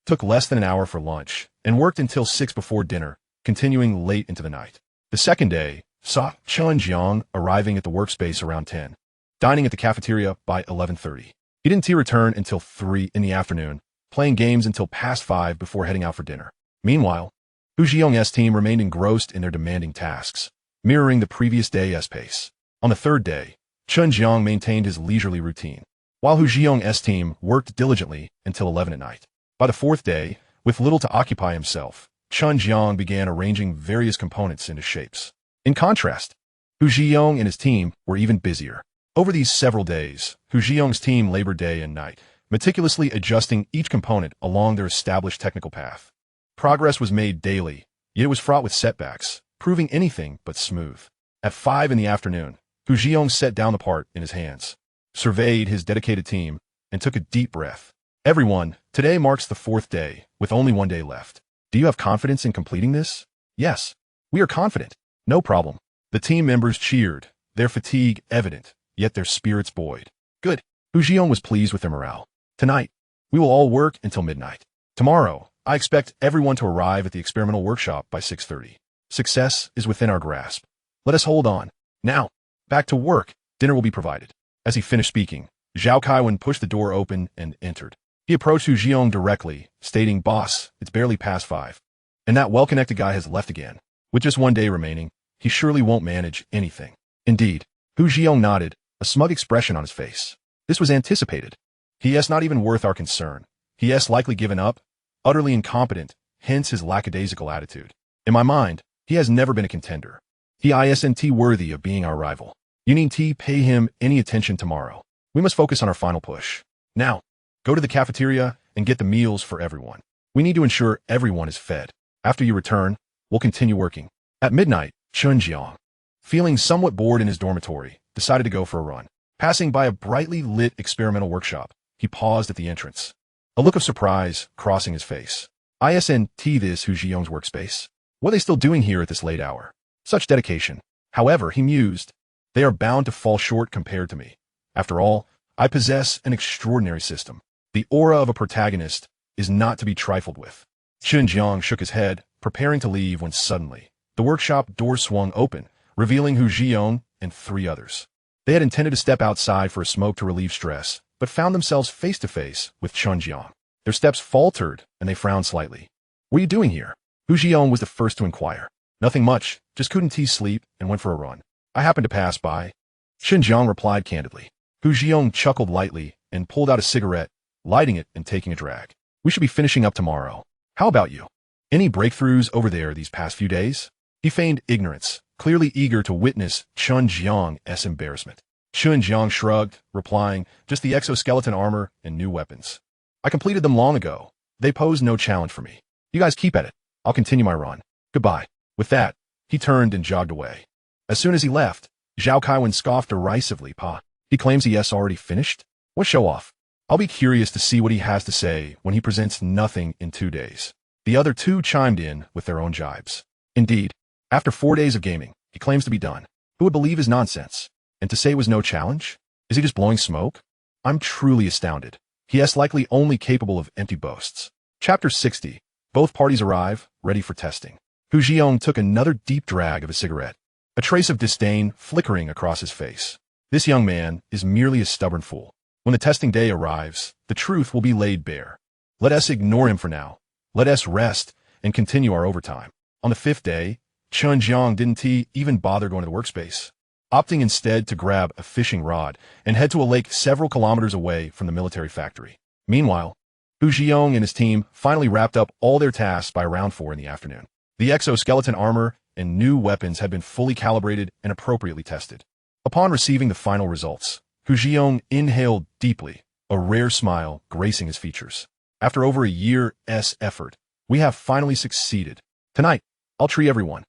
took less than an hour for lunch, and worked until 6 before dinner, continuing late into the night. The second day saw Chen Jiang arriving at the workspace around 10, dining at the cafeteria by 11:30. He didn't return until 3 in the afternoon, playing games until past 5 before heading out for dinner. Meanwhile, Hu Jiang's team remained engrossed in their demanding tasks, mirroring the previous day's pace. On the third day, Chen Jiang maintained his leisurely routine, while Hu Jiang's team worked diligently until 11 at night. By the fourth day, with little to occupy himself, Chen Jiang began arranging various components into shapes. In contrast, Hu Jiang and his team were even busier. Over these several days, Hu Jiang's team labored day and night, meticulously adjusting each component along their established technical path. Progress was made daily, yet it was fraught with setbacks, proving anything but smooth. At 5 in the afternoon, Hu Jiang set down the part in his hands, surveyed his dedicated team, and took a deep breath. Everyone, today marks the 4th day, with only 1 day left. Do you have confidence in completing this? Yes, we are confident. No problem. The team members cheered, their fatigue evident, yet their spirits buoyed. Good. Hu Jiang was pleased with their morale. Tonight, we will all work until midnight. Tomorrow, I expect everyone to arrive at the experimental workshop by 6:30. Success is within our grasp. Let us hold on. Now, back to work. Dinner will be provided. As he finished speaking, Zhao Kaiwen pushed the door open and entered. He approached Hu Jiang directly, stating, Boss, it's barely past 5. And that well-connected guy has left again. With just 1 day remaining, he surely won't manage anything. Indeed, Hu Jiang nodded, a smug expression on his face. This was anticipated. He is not even worth our concern. He has likely given up, utterly incompetent, hence his lackadaisical attitude. In my mind, he has never been a contender. He isn't worthy of being our rival. You needn't pay him any attention tomorrow. We must focus on our final push. Now, go to the cafeteria and get the meals for everyone. We need to ensure everyone is fed. After you return, we'll continue working. At midnight, Chen Jiang, feeling somewhat bored in his dormitory, decided to go for a run. Passing by a brightly lit experimental workshop, he paused at the entrance, a look of surprise crossing his face. Isn't this Hu Jiang's workspace? What are they still doing here at this late hour? Such dedication. However, he mused, they are bound to fall short compared to me. After all, I possess an extraordinary system. The aura of a protagonist is not to be trifled with. Chen Jiang shook his head, preparing to leave when suddenly, the workshop door swung open, revealing Hu Jiang and 3 others. They had intended to step outside for a smoke to relieve stress, but found themselves face to face with Chen Jiang. Their steps faltered, and they frowned slightly. What are you doing here? Hu Jiang was the first to inquire. Nothing much, just couldn't sleep and went for a run. I happened to pass by. Chen Jiang replied candidly. Hu Jiang chuckled lightly and pulled out a cigarette, lighting it and taking a drag. We should be finishing up tomorrow. How about you? Any breakthroughs over there these past few days? He feigned ignorance, clearly eager to witness Chen Jiang's embarrassment. Chen Jiang shrugged, replying, just the exoskeleton armor and new weapons. I completed them long ago. They pose no challenge for me. You guys keep at it. I'll continue my run. Goodbye. With that, he turned and jogged away. As soon as he left, Zhao Kaiwan scoffed derisively. Pa, he claims he has already finished? What show-off? I'll be curious to see what he has to say when he presents nothing in 2 days. The other two chimed in with their own jibes. Indeed, after 4 days of gaming, he claims to be done. Who would believe his nonsense? And to say it was no challenge? Is he just blowing smoke? I'm truly astounded. He is likely only capable of empty boasts. Chapter 60. Both parties arrive, ready for testing. Hu Jiang took another deep drag of a cigarette, a trace of disdain flickering across his face. This young man is merely a stubborn fool. When the testing day arrives, the truth will be laid bare. Let us ignore him for now. Let us rest and continue our overtime. On the 5th day, Chen Jiang didn't even bother going to the workspace, opting instead to grab a fishing rod and head to a lake several kilometers away from the military factory. Meanwhile, Hu Jiang and his team finally wrapped up all their tasks by around 4 in the afternoon. The exoskeleton armor and new weapons had been fully calibrated and appropriately tested. Upon receiving the final results, Hu Jiang inhaled deeply, a rare smile gracing his features. After over a year's effort, we have finally succeeded. Tonight, I'll treat everyone.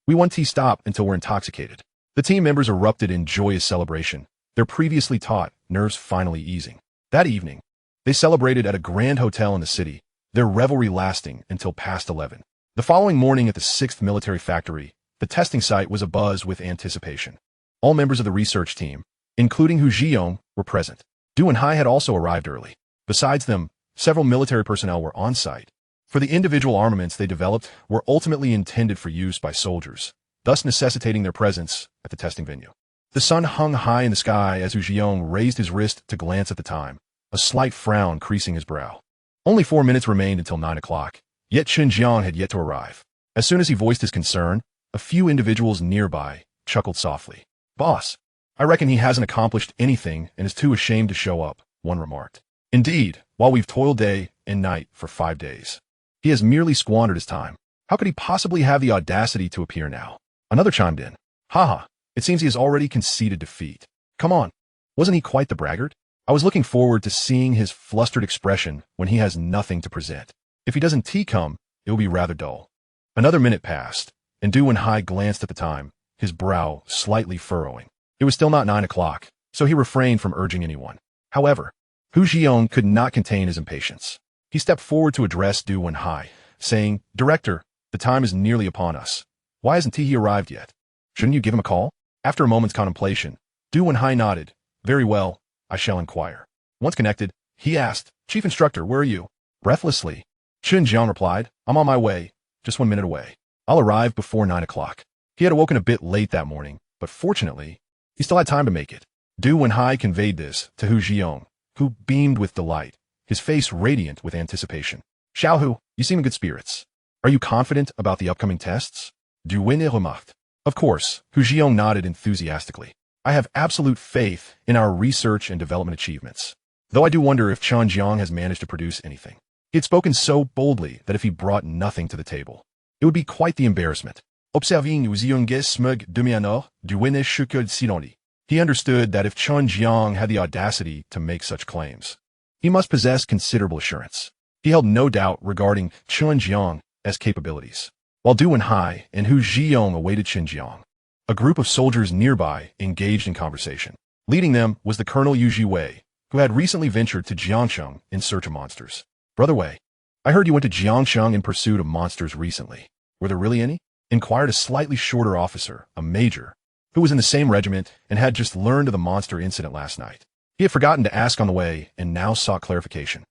We won't stop until we're intoxicated. The team members erupted in joyous celebration, their previously taut nerves finally easing. That evening, they celebrated at a grand hotel in the city, their revelry lasting until past 11. The following morning at the 6th military factory, the testing site was abuzz with anticipation. All members of the research team, including Hu Jiang, were present. Du and Hai had also arrived early. Besides them, several military personnel were on site. For the individual armaments they developed were ultimately intended for use by soldiers, thus necessitating their presence at the testing venue. The sun hung high in the sky as Hu Jiang raised his wrist to glance at the time, a slight frown creasing his brow. Only 4 minutes remained until 9 o'clock, yet Chen Jiang had yet to arrive. As soon as he voiced his concern, a few individuals nearby chuckled softly. Boss, I reckon he hasn't accomplished anything and is too ashamed to show up, one remarked. Indeed, while we've toiled day and night for 5 days, he has merely squandered his time. How could he possibly have the audacity to appear now? Another chimed in. Haha, it seems he has already conceded defeat. Come on, wasn't he quite the braggart? I was looking forward to seeing his flustered expression when he has nothing to present. If he doesn't come, it will be rather dull. Another minute passed, and Du and Hai glanced at the time, his brow slightly furrowing. It was still not 9 o'clock, so he refrained from urging anyone. However, Hu Jiang could not contain his impatience. He stepped forward to address Du and Hai, saying, Director, the time is nearly upon us. Why hasn't he arrived yet? Shouldn't you give him a call? After a moment's contemplation, Du and Hai nodded. Very well, I shall inquire. Once connected, he asked, Chief Instructor, where are you? Breathlessly, Chen Jiang replied, I'm on my way, just 1 minute away. I'll arrive before 9 o'clock. He had awoken a bit late that morning, but fortunately, he still had time to make it. Du and Hai conveyed this to Hu Jiang, who beamed with delight, his face radiant with anticipation. Xiao Hu, you seem in good spirits. Are you confident about the upcoming tests? Du Wen remarked. Of course, Hu Jiang nodded enthusiastically. I have absolute faith in our research and development achievements, though I do wonder if Chen Jiang has managed to produce anything. He had spoken so boldly that if he brought nothing to the table, it would be quite the embarrassment. Observing aux yonges smug demi-anor du Wen chukud silonli. He understood that if Chen Jiang had the audacity to make such claims, he must possess considerable assurance. He held no doubt regarding Chen Jiang's capabilities. While Du and Hai and Hu Jiang awaited Chen Jiang, a group of soldiers nearby engaged in conversation. Leading them was the Colonel Yu Jiwei, who had recently ventured to Jiangsheng in search of monsters. Brother Wei, I heard you went to Jiangsheng in pursuit of monsters recently. Were there really any? Inquired a slightly shorter officer, a major, who was in the same regiment and had just learned of the monster incident last night. He had forgotten to ask on the way and now sought clarification.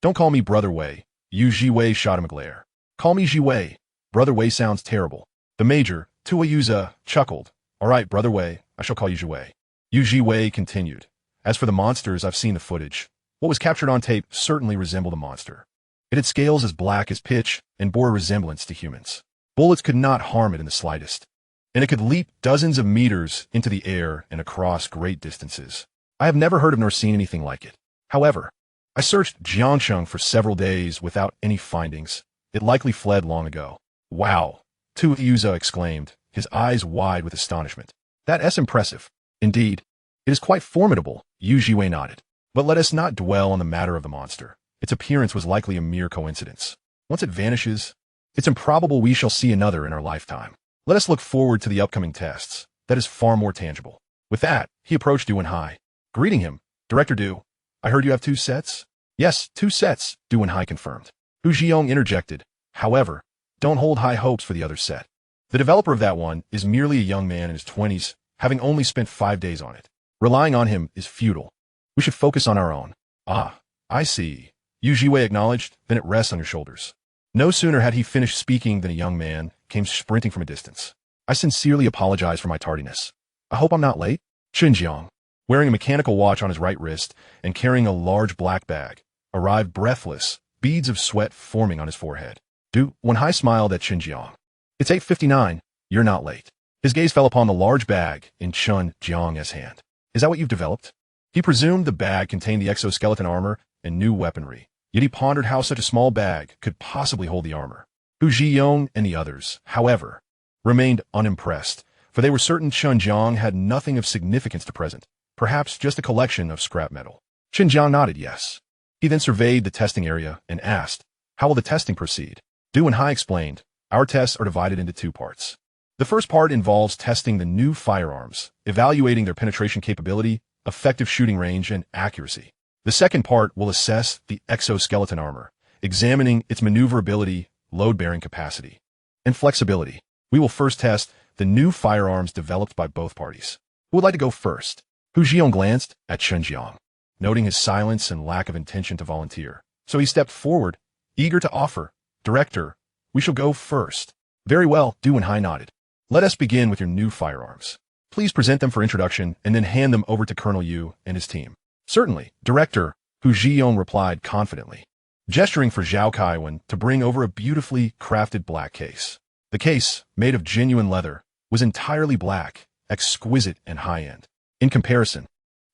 Don't call me Brother Wei. Yu Jiwei shot him a glare. Call me Jiwei. Brother Wei sounds terrible. The major, Tua Yuza, chuckled. All right, Brother Wei, I shall call you Jiwei. Yu Jiwei continued. As for the monsters, I've seen the footage. What was captured on tape certainly resembled a monster. It had scales as black as pitch and bore a resemblance to humans. Bullets could not harm it in the slightest, and it could leap dozens of meters into the air and across great distances. I have never heard of nor seen anything like it. However, I searched Jiangsheng for several days without any findings. It likely fled long ago. Wow, Tu Yuza exclaimed, his eyes wide with astonishment. That is impressive. Indeed, it is quite formidable, Yu Jiwei nodded. But let us not dwell on the matter of the monster. Its appearance was likely a mere coincidence. Once it vanishes, it's improbable we shall see another in our lifetime. Let us look forward to the upcoming tests. That is far more tangible. With that, he approached Du Wenhai, greeting him. Director Du, I heard you have 2 sets? Yes, 2 sets, Du Wenhai confirmed. Hu Jiang interjected. However, don't hold high hopes for the other set. The developer of that one is merely a young man in his 20s, having only spent 5 days on it. Relying on him is futile. We should focus on our own. Ah, I see. Yu Jiwei acknowledged, then it rests on your shoulders. No sooner had he finished speaking than a young man came sprinting from a distance. I sincerely apologize for my tardiness. I hope I'm not late. Chen Jiang, wearing a mechanical watch on his right wrist and carrying a large black bag, arrived breathless, beads of sweat forming on his forehead. Du Wenhai smiled at Chen Jiang. It's 8:59. You're not late. His gaze fell upon the large bag in Chen Jiang's hand. Is that what you've developed? He presumed the bag contained the exoskeleton armor and new weaponry, yet he pondered how such a small bag could possibly hold the armor. Hu Zhiyong and the others, however, remained unimpressed, for they were certain Chen Jiang had nothing of significance to present, perhaps just a collection of scrap metal. Chen Jiang nodded yes. He then surveyed the testing area and asked, how will the testing proceed? Du Wenhai explained, our tests are divided into 2 parts. The first part involves testing the new firearms, evaluating their penetration capability, effective shooting range, and accuracy. The second part will assess the exoskeleton armor, examining its maneuverability, load-bearing capacity, and flexibility. We will first test the new firearms developed by both parties. Who would like to go first? Hu Jiang glanced at Chen Jiang, noting his silence and lack of intention to volunteer. So he stepped forward, eager to offer. Director, we shall go first. Very well, Du Wenhai nodded. Let us begin with your new firearms. Please present them for introduction and then hand them over to Colonel Yu and his team. Certainly, Director, Hu Zhiyong replied confidently, gesturing for Zhao Kaiwan to bring over a beautifully crafted black case. The case, made of genuine leather, was entirely black, exquisite and high-end. In comparison,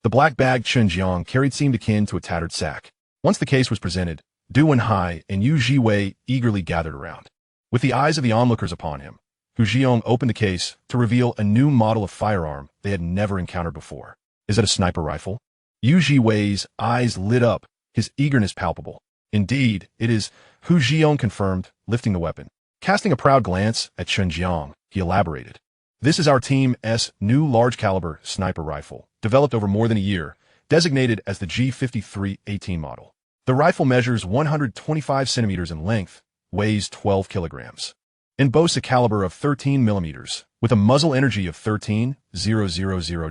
the black bag Chen Jiang carried seemed akin to a tattered sack. Once the case was presented, Du Wenhai and Yu Jiwei eagerly gathered around. With the eyes of the onlookers upon him, Hu Zhiyong opened the case to reveal a new model of firearm they had never encountered before. Is it a sniper rifle? Yu Jiwei's eyes lit up, his eagerness palpable. Indeed, it is, Hu Zhiyong confirmed, lifting the weapon. Casting a proud glance at Chen Jiang, he elaborated. This is our team's new large-caliber sniper rifle, developed over more than a year, designated as the G53-18 model. The rifle measures 125 centimeters in length, weighs 12 kilograms, and boasts a caliber of 13 millimeters, with a muzzle energy of 13,000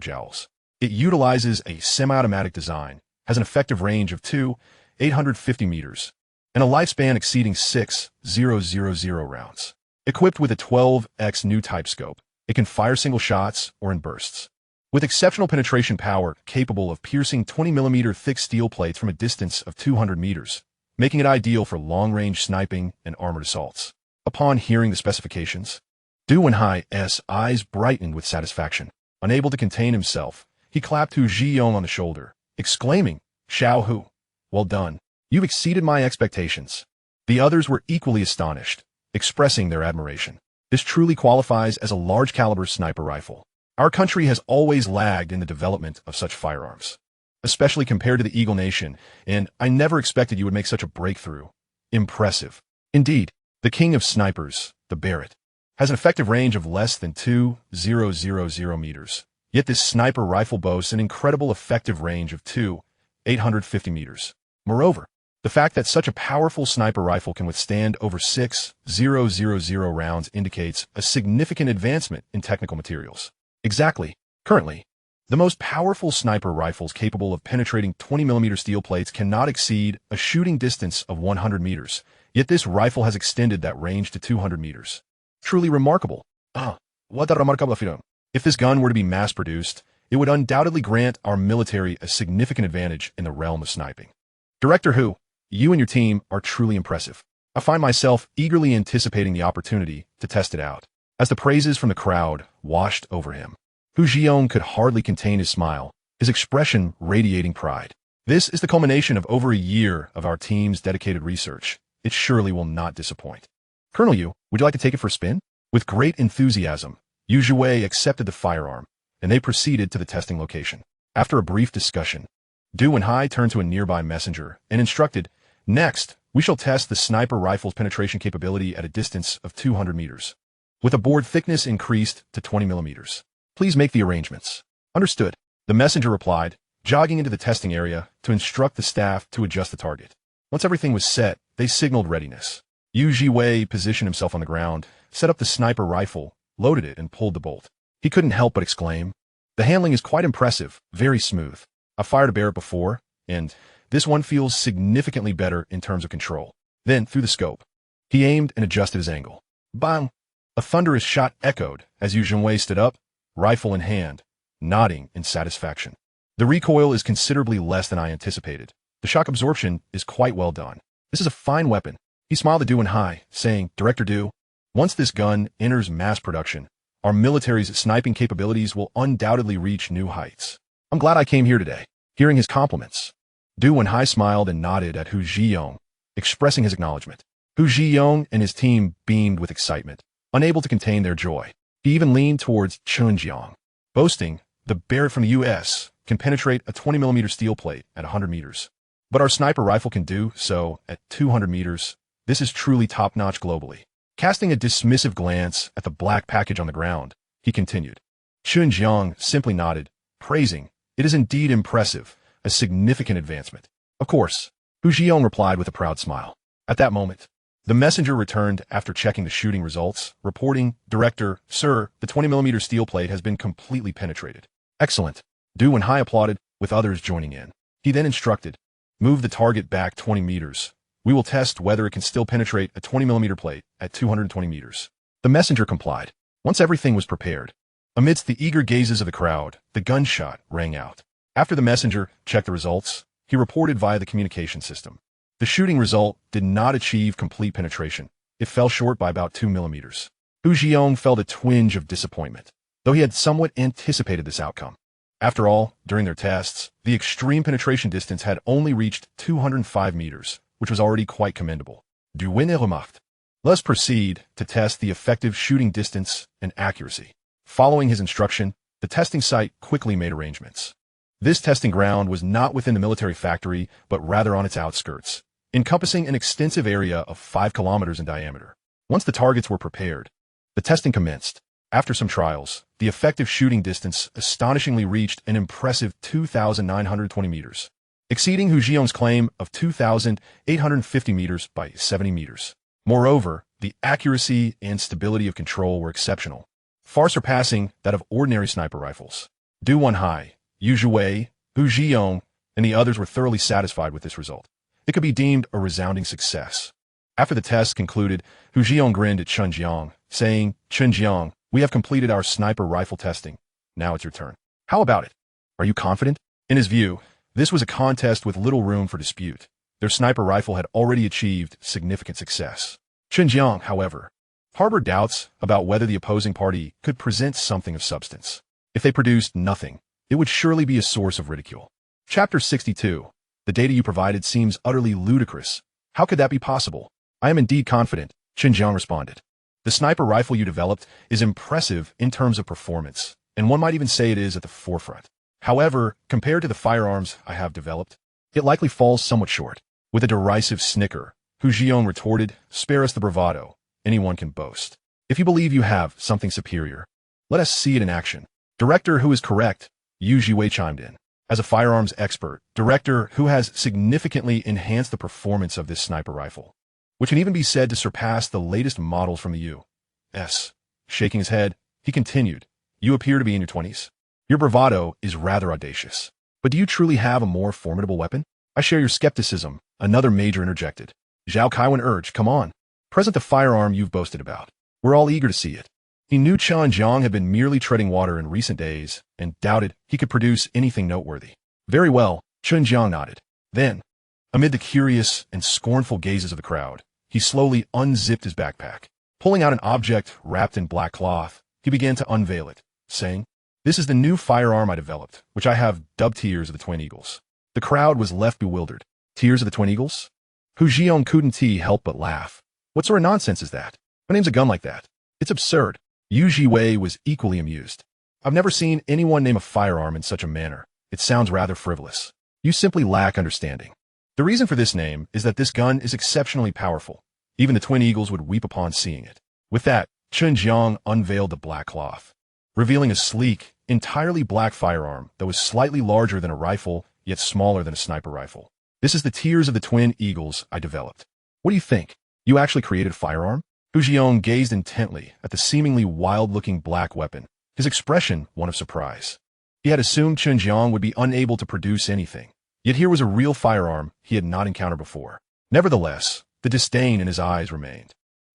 joules. It utilizes a semi-automatic design, has an effective range of 850 meters, and a lifespan exceeding 6,000 rounds. Equipped with a 12x new type scope, it can fire single shots or in bursts. With exceptional penetration power capable of piercing 20mm thick steel plates from a distance of 200 meters, making it ideal for long-range sniping and armored assaults. Upon hearing the specifications, Du Wenhai's eyes brightened with satisfaction. Unable to contain himself, he clapped Hu Zhiyong on the shoulder, exclaiming, Xiao Hu, well done. You've exceeded my expectations. The others were equally astonished, expressing their admiration. This truly qualifies as a large-caliber sniper rifle. Our country has always lagged in the development of such firearms, especially compared to the Eagle Nation, and I never expected you would make such a breakthrough. Impressive. Indeed, the king of snipers, the Barrett, has an effective range of less than 2,000 meters. Yet this sniper rifle boasts an incredible effective range of 850 meters. Moreover, the fact that such a powerful sniper rifle can withstand over 6,000 rounds indicates a significant advancement in technical materials. Exactly. Currently, the most powerful sniper rifles capable of penetrating 20mm steel plates cannot exceed a shooting distance of 100 meters, yet this rifle has extended that range to 200 meters. Truly remarkable. What a remarkable film. If this gun were to be mass-produced, it would undoubtedly grant our military a significant advantage in the realm of sniping. Director Hu, you and your team are truly impressive. I find myself eagerly anticipating the opportunity to test it out. As the praises from the crowd washed over him, Hu Zhiyong could hardly contain his smile, his expression radiating pride. This is the culmination of over a year of our team's dedicated research. It surely will not disappoint. Colonel Yu, would you like to take it for a spin? With great enthusiasm, Yu Jiwei accepted the firearm, and they proceeded to the testing location. After a brief discussion, Du Wenhai turned to a nearby messenger and instructed, Next, we shall test the sniper rifle's penetration capability at a distance of 200 meters. with a board thickness increased to 20 millimeters. Please make the arrangements. Understood. The messenger replied, jogging into the testing area to instruct the staff to adjust the target. Once everything was set, they signaled readiness. Yu Jiwei positioned himself on the ground, set up the sniper rifle, loaded it, and pulled the bolt. He couldn't help but exclaim, "The handling is quite impressive, very smooth. I've fired a Barrett before, and this one feels significantly better in terms of control." Then, through the scope, he aimed and adjusted his angle. Bang! A thunderous shot echoed as Yu Jiwei stood up, rifle in hand, nodding in satisfaction. "The recoil is considerably less than I anticipated. The shock absorption is quite well done. This is a fine weapon." He smiled at Du Wenhai, saying, "Director Du, once this gun enters mass production, our military's sniping capabilities will undoubtedly reach new heights. I'm glad I came here today." Hearing his compliments, Du Wenhai smiled and nodded at Hu Zhiyong, expressing his acknowledgement. Hu Zhiyong and his team beamed with excitement, unable to contain their joy. He even leaned towards Chen Jiang, boasting, "The Barrett from the U.S. can penetrate a 20mm steel plate at 100 meters. But our sniper rifle can do so at 200 meters. This is truly top-notch globally." Casting a dismissive glance at the black package on the ground, he continued. Chen Jiang simply nodded, praising, "It is indeed impressive, a significant advancement." "Of course," Hu Zhiyong replied with a proud smile. At that moment, the messenger returned after checking the shooting results, reporting, "Director, sir, the 20mm steel plate has been completely penetrated." "Excellent." Du Wenhai applauded, with others joining in. He then instructed, "Move the target back 20 meters. We will test whether it can still penetrate a 20mm plate at 220 meters. The messenger complied. Once everything was prepared, amidst the eager gazes of the crowd, the gunshot rang out. After the messenger checked the results, he reported via the communication system. The shooting result did not achieve complete penetration. It fell short by about 2 millimeters. Hu Zhiyong felt a twinge of disappointment, though he had somewhat anticipated this outcome. After all, during their tests, the extreme penetration distance had only reached 205 meters, which was already quite commendable. Du Wenhai remarked, "Let's proceed to test the effective shooting distance and accuracy." Following his instruction, the testing site quickly made arrangements. This testing ground was not within the military factory, but rather on its outskirts, encompassing an extensive area of 5 kilometers in diameter. Once the targets were prepared, the testing commenced. After some trials, the effective shooting distance astonishingly reached an impressive 2,920 meters, exceeding Hu Zhiyong's claim of 2,850 meters by 70 meters. Moreover, the accuracy and stability of control were exceptional, far surpassing that of ordinary sniper rifles. Du Wenhai, Yu Jiwei, Hu Zhiyong, and the others were thoroughly satisfied with this result. It could be deemed a resounding success. After the test concluded, Hu Zhiyong grinned at Chen Jiang, saying, "Chen Jiang, we have completed our sniper rifle testing. Now it's your turn. How about it? Are you confident?" In his view, this was a contest with little room for dispute. Their sniper rifle had already achieved significant success. Chen Jiang, however, harbored doubts about whether the opposing party could present something of substance. If they produced nothing, it would surely be a source of ridicule. Chapter 62. The data you provided seems utterly ludicrous. How could that be possible? "I am indeed confident," Chen Jiang responded. "The sniper rifle you developed is impressive in terms of performance, and one might even say it is at the forefront. However, compared to the firearms I have developed, it likely falls somewhat short." With a derisive snicker, Hu Zhiyong retorted, "Spare us the bravado. Anyone can boast. If you believe you have something superior, let us see it in action." "Director, who is correct," Yu Jiwei chimed in. "As a firearms expert, Director, who has significantly enhanced the performance of this sniper rifle, which can even be said to surpass the latest models from the U.S. Shaking his head, he continued, "You appear to be in your 20s. Your bravado is rather audacious. But do you truly have a more formidable weapon?" "I share your skepticism," another major interjected. Zhao Kaiwan urged, "Come on. Present the firearm you've boasted about. We're all eager to see it." He knew Chen Jiang had been merely treading water in recent days and doubted he could produce anything noteworthy. "Very well," Chen Jiang nodded. Then, amid the curious and scornful gazes of the crowd, he slowly unzipped his backpack. Pulling out an object wrapped in black cloth, he began to unveil it, saying, "This is the new firearm I developed, which I have dubbed Tears of the Twin Eagles." The crowd was left bewildered. Tears of the Twin Eagles? Hu Zhiyong couldn't help but laugh. "What sort of nonsense is that? Who names a gun like that? It's absurd." Yu Jiwei was equally amused. "I've never seen anyone name a firearm in such a manner. It sounds rather frivolous. You simply lack understanding. The reason for this name is that this gun is exceptionally powerful. Even the Twin Eagles would weep upon seeing it." With that, Chen Jiang unveiled the black cloth, revealing a sleek, entirely black firearm that was slightly larger than a rifle, yet smaller than a sniper rifle. This is the Tears of the Twin Eagles I developed. What do you think? You actually created a firearm? Hu Jiang gazed intently at the seemingly wild-looking black weapon, his expression one of surprise. He had assumed Chen Jiang would be unable to produce anything, yet here was a real firearm he had not encountered before. Nevertheless, the disdain in his eyes remained.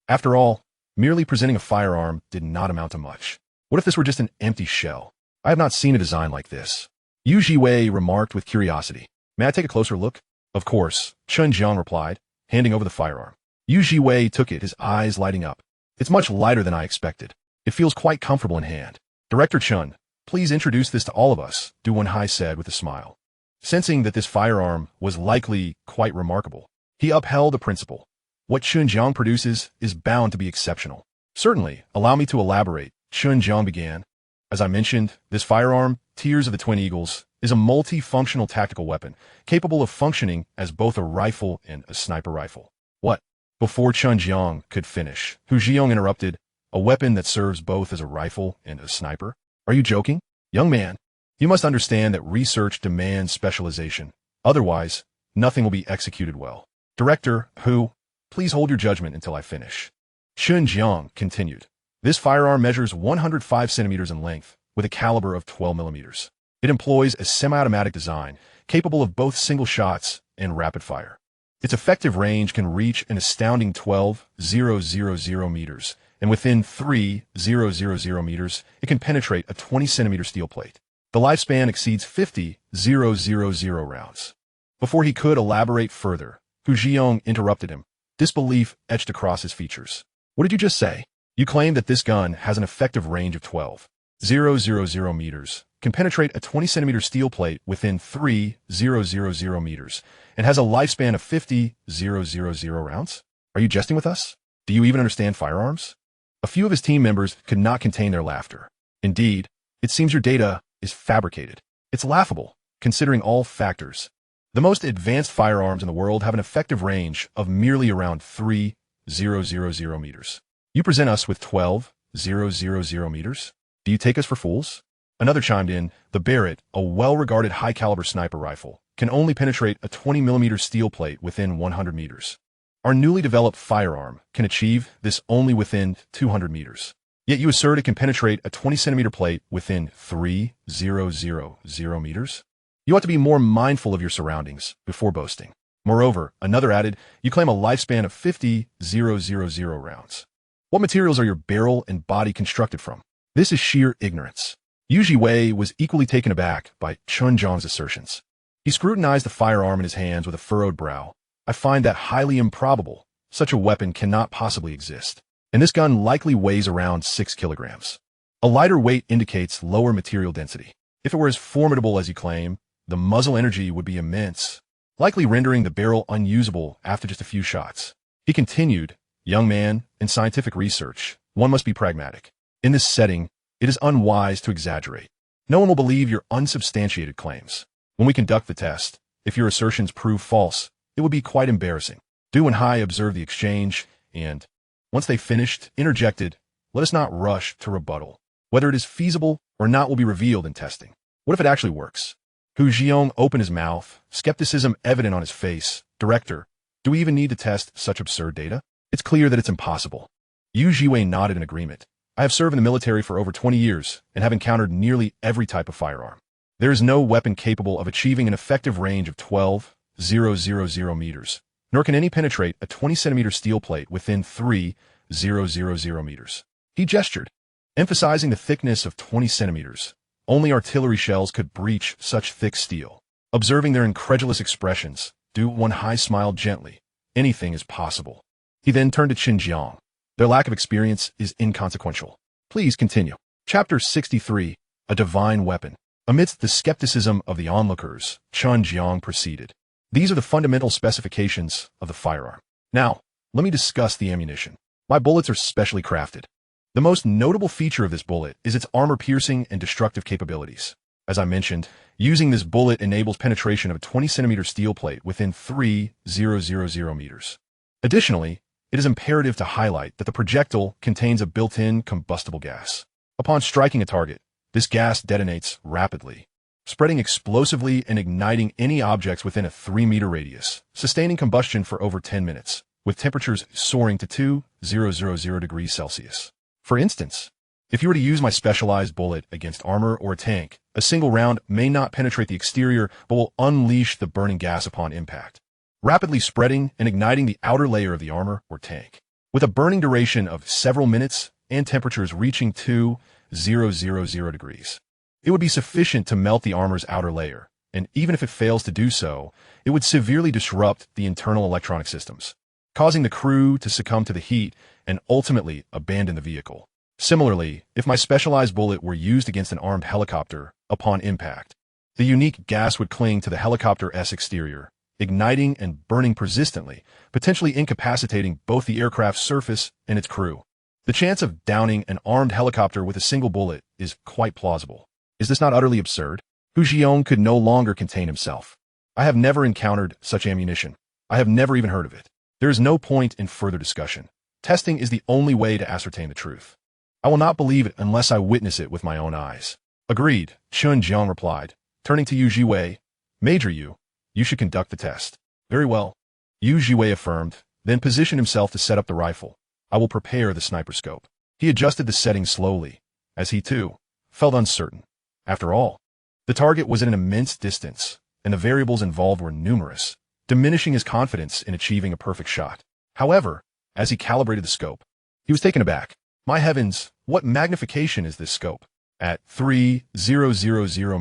After all, merely presenting a firearm did not amount to much. What if this were just an empty shell? I have not seen a design like this. Yu Jiwei remarked with curiosity. May I take a closer look? Of course, Chen Jiang replied, handing over the firearm. Yu Jiwei took it, his eyes lighting up. It's much lighter than I expected. It feels quite comfortable in hand. Director Chen, please introduce this to all of us, Du Wenhai said with a smile. Sensing that this firearm was likely quite remarkable, he upheld the principle. What Chen Jiang produces is bound to be exceptional. Certainly, allow me to elaborate, Chen Jiang began. As I mentioned, this firearm, Tears of the Twin Eagles, is a multi-functional tactical weapon, capable of functioning as both a rifle and a sniper rifle. What? Before Chen Jiang could finish, Hu Jiang interrupted. A weapon that serves both as a rifle and a sniper? Are you joking? Young man, you must understand that research demands specialization. Otherwise, nothing will be executed well. Director Hu, please hold your judgment until I finish. Chen Jiang continued. This firearm measures 105 centimeters in length, with a caliber of 12 millimeters. It employs a semi-automatic design, capable of both single shots and rapid fire. Its effective range can reach an astounding 12,000 meters, and within 3,000 meters, it can penetrate a 20-centimeter steel plate. The lifespan exceeds 50,000 rounds. Before he could elaborate further, Hu Jiang interrupted him, disbelief etched across his features. What did you just say? You claim that this gun has an effective range of 12,000 meters, can penetrate a 20-centimeter steel plate within 3,000 meters, and has a lifespan of 50,000 rounds? Are you jesting with us? Do you even understand firearms? A few of his team members could not contain their laughter. Indeed, it seems your data is fabricated. It's laughable, considering all factors. The most advanced firearms in the world have an effective range of merely around 3,000 meters. You present us with 12,000 meters? Do you take us for fools? Another chimed in. The Barrett, a well-regarded high-caliber sniper rifle, can only penetrate a 20-millimeter steel plate within 100 meters. Our newly developed firearm can achieve this only within 200 meters. Yet you assert it can penetrate a 20-centimeter plate within 3,000 meters? You ought to be more mindful of your surroundings before boasting. Moreover, another added, you claim a lifespan of 50,000 rounds. What materials are your barrel and body constructed from? This is sheer ignorance. Yu Jiwei was equally taken aback by Chen Jiang's assertions. He scrutinized the firearm in his hands with a furrowed brow. I find that highly improbable. Such a weapon cannot possibly exist. And this gun likely weighs around 6 kilograms. A lighter weight indicates lower material density. If it were as formidable as you claim, the muzzle energy would be immense, likely rendering the barrel unusable after just a few shots. He continued, young man, in scientific research, one must be pragmatic. In this setting, it is unwise to exaggerate. No one will believe your unsubstantiated claims. When we conduct the test, if your assertions prove false, it would be quite embarrassing. Du Wenhai observed the exchange, and, once they finished, interjected, let us not rush to rebuttal. Whether it is feasible or not will be revealed in testing. What if it actually works? Hu Jiang opened his mouth, skepticism evident on his face. Director, do we even need to test such absurd data? It's clear that it's impossible. Yu Jiwei nodded in agreement. I have served in the military for over 20 years and have encountered nearly every type of firearm. There is no weapon capable of achieving an effective range of 12,000 meters, nor can any penetrate a 20-centimeter steel plate within 3,000 meters. He gestured, emphasizing the thickness of 20 centimeters. Only artillery shells could breach such thick steel. Observing their incredulous expressions, Du Wenhai smiled gently. Anything is possible. He then turned to Chen Jiang. Their lack of experience is inconsequential. Please continue. Chapter 63, A Divine Weapon. Amidst the skepticism of the onlookers, Chen Jiang proceeded. These are the fundamental specifications of the firearm. Now, let me discuss the ammunition. My bullets are specially crafted. The most notable feature of this bullet is its armor-piercing and destructive capabilities. As I mentioned, using this bullet enables penetration of a 20-centimeter steel plate within 3,000 meters. Additionally, it is imperative to highlight that the projectile contains a built-in combustible gas. Upon striking a target, this gas detonates rapidly, spreading explosively and igniting any objects within a 3-meter radius, sustaining combustion for over 10 minutes, with temperatures soaring to 2000 degrees Celsius. For instance, if you were to use my specialized bullet against armor or a tank, a single round may not penetrate the exterior but will unleash the burning gas upon impact, rapidly spreading and igniting the outer layer of the armor or tank. With a burning duration of several minutes and temperatures reaching 2000 degrees, it would be sufficient to melt the armor's outer layer, and even if it fails to do so, it would severely disrupt the internal electronic systems, causing the crew to succumb to the heat and ultimately abandon the vehicle. Similarly, if my specialized bullet were used against an armed helicopter, upon impact, the unique gas would cling to the helicopter's exterior, igniting and burning persistently, potentially incapacitating both the aircraft's surface and its crew. The chance of downing an armed helicopter with a single bullet is quite plausible. Is this not utterly absurd? Hu Jiang could no longer contain himself. I have never encountered such ammunition. I have never even heard of it. There is no point in further discussion. Testing is the only way to ascertain the truth. I will not believe it unless I witness it with my own eyes. Agreed, Chen Jiang replied, turning to Yu Jiwei. Major Yu, you should conduct the test. Very well. Yu Jiwei affirmed, then positioned himself to set up the rifle. I will prepare the sniper scope. He adjusted the settings slowly, as he too felt uncertain. After all, the target was at an immense distance, and the variables involved were numerous, diminishing his confidence in achieving a perfect shot. However, as he calibrated the scope, he was taken aback. My heavens, what magnification is this scope? At 3000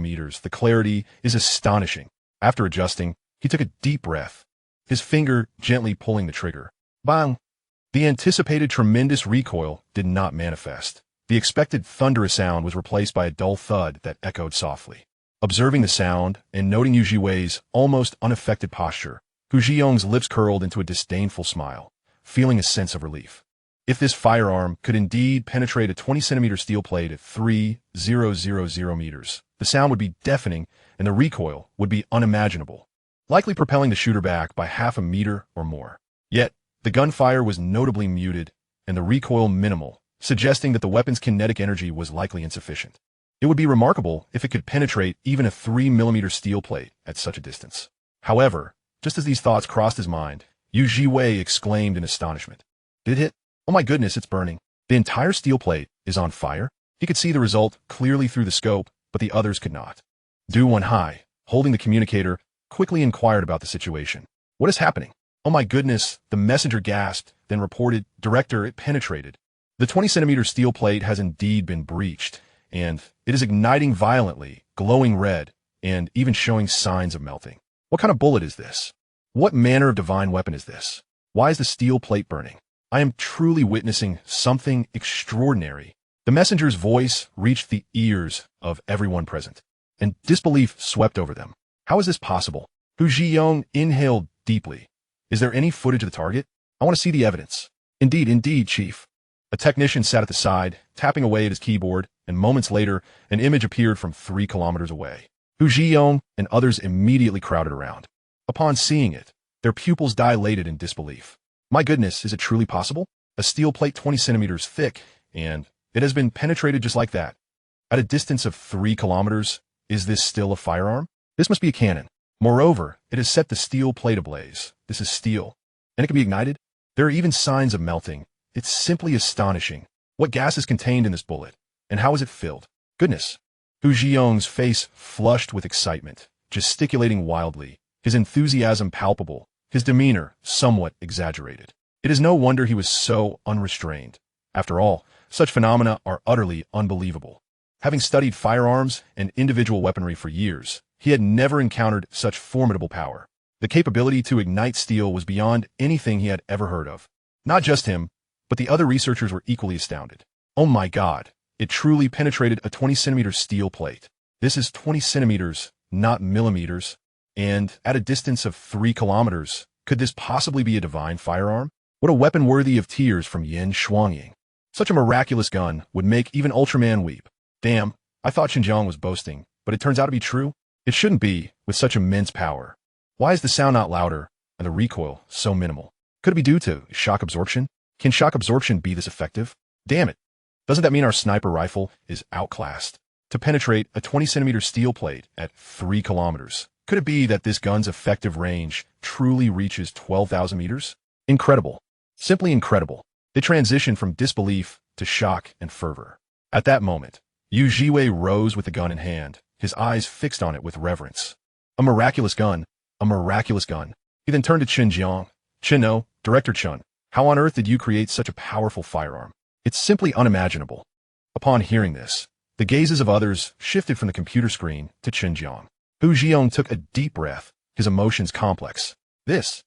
meters, the clarity is astonishing. After adjusting, he took a deep breath, his finger gently pulling the trigger. Bang! The anticipated tremendous recoil did not manifest. The expected thunderous sound was replaced by a dull thud that echoed softly. Observing the sound and noting Yu Jiwei's almost unaffected posture, Hu Jiang's lips curled into a disdainful smile, feeling a sense of relief. If this firearm could indeed penetrate a 20-centimeter steel plate at 3000 meters, the sound would be deafening and the recoil would be unimaginable, likely propelling the shooter back by half a meter or more. Yet, the gunfire was notably muted and the recoil minimal, suggesting that the weapon's kinetic energy was likely insufficient. It would be remarkable if it could penetrate even a 3-millimeter steel plate at such a distance. However, just as these thoughts crossed his mind, Yu Jiwei exclaimed in astonishment. Did it hit? Oh my goodness, it's burning. The entire steel plate is on fire. He could see the result clearly through the scope, but the others could not. Du Wenhai, holding the communicator, quickly inquired about the situation. What is happening? Oh my goodness, the messenger gasped, then reported, Director, it penetrated. The 20-centimeter steel plate has indeed been breached, and it is igniting violently, glowing red, and even showing signs of melting. What kind of bullet is this? What manner of divine weapon is this? Why is the steel plate burning? I am truly witnessing something extraordinary. The messenger's voice reached the ears of everyone present, and disbelief swept over them. How is this possible? Hu Jiang inhaled deeply. Is there any footage of the target? I want to see the evidence. Indeed, Chief. A technician sat at the side, tapping away at his keyboard, and moments later, an image appeared from 3 kilometers away. Hu Jiang and others immediately crowded around. Upon seeing it, their pupils dilated in disbelief. My goodness, is it truly possible? A steel plate 20 centimeters thick, and it has been penetrated just like that. At a distance of 3 kilometers, is this still a firearm? This must be a cannon. Moreover, it has set the steel plate ablaze. This is steel, and it can be ignited. There are even signs of melting. It's simply astonishing. What gas is contained in this bullet, and how is it filled? Goodness. Hu Jiang's face flushed with excitement, gesticulating wildly, his enthusiasm palpable, his demeanor somewhat exaggerated. It is no wonder he was so unrestrained. After all, such phenomena are utterly unbelievable. Having studied firearms and individual weaponry for years, he had never encountered such formidable power. The capability to ignite steel was beyond anything he had ever heard of. Not just him, but the other researchers were equally astounded. Oh my God, it truly penetrated a 20-centimeter steel plate. This is 20 centimeters, not millimeters. And at a distance of 3 kilometers, could this possibly be a divine firearm? What a weapon worthy of tears from Yin Shuangying. Such a miraculous gun would make even Ultraman weep. Damn, I thought Chen Jiang was boasting, but it turns out to be true. It shouldn't be, with such immense power. Why is the sound not louder, and the recoil so minimal? Could it be due to shock absorption? Can shock absorption be this effective? Damn it. Doesn't that mean our sniper rifle is outclassed? To penetrate a 20-centimeter steel plate at 3 kilometers, could it be that this gun's effective range truly reaches 12,000 meters? Incredible. Simply incredible. They transitioned from disbelief to shock and fervor. At that moment, Yu Jiwei rose with the gun in hand, his eyes fixed on it with reverence. A miraculous gun. A miraculous gun. He then turned to Chen Jiang. Chen, Director Chen, how on earth did you create such a powerful firearm? It's simply unimaginable. Upon hearing this, the gazes of others shifted from the computer screen to Chen Jiang. Hu Jiong took a deep breath, his emotions complex. This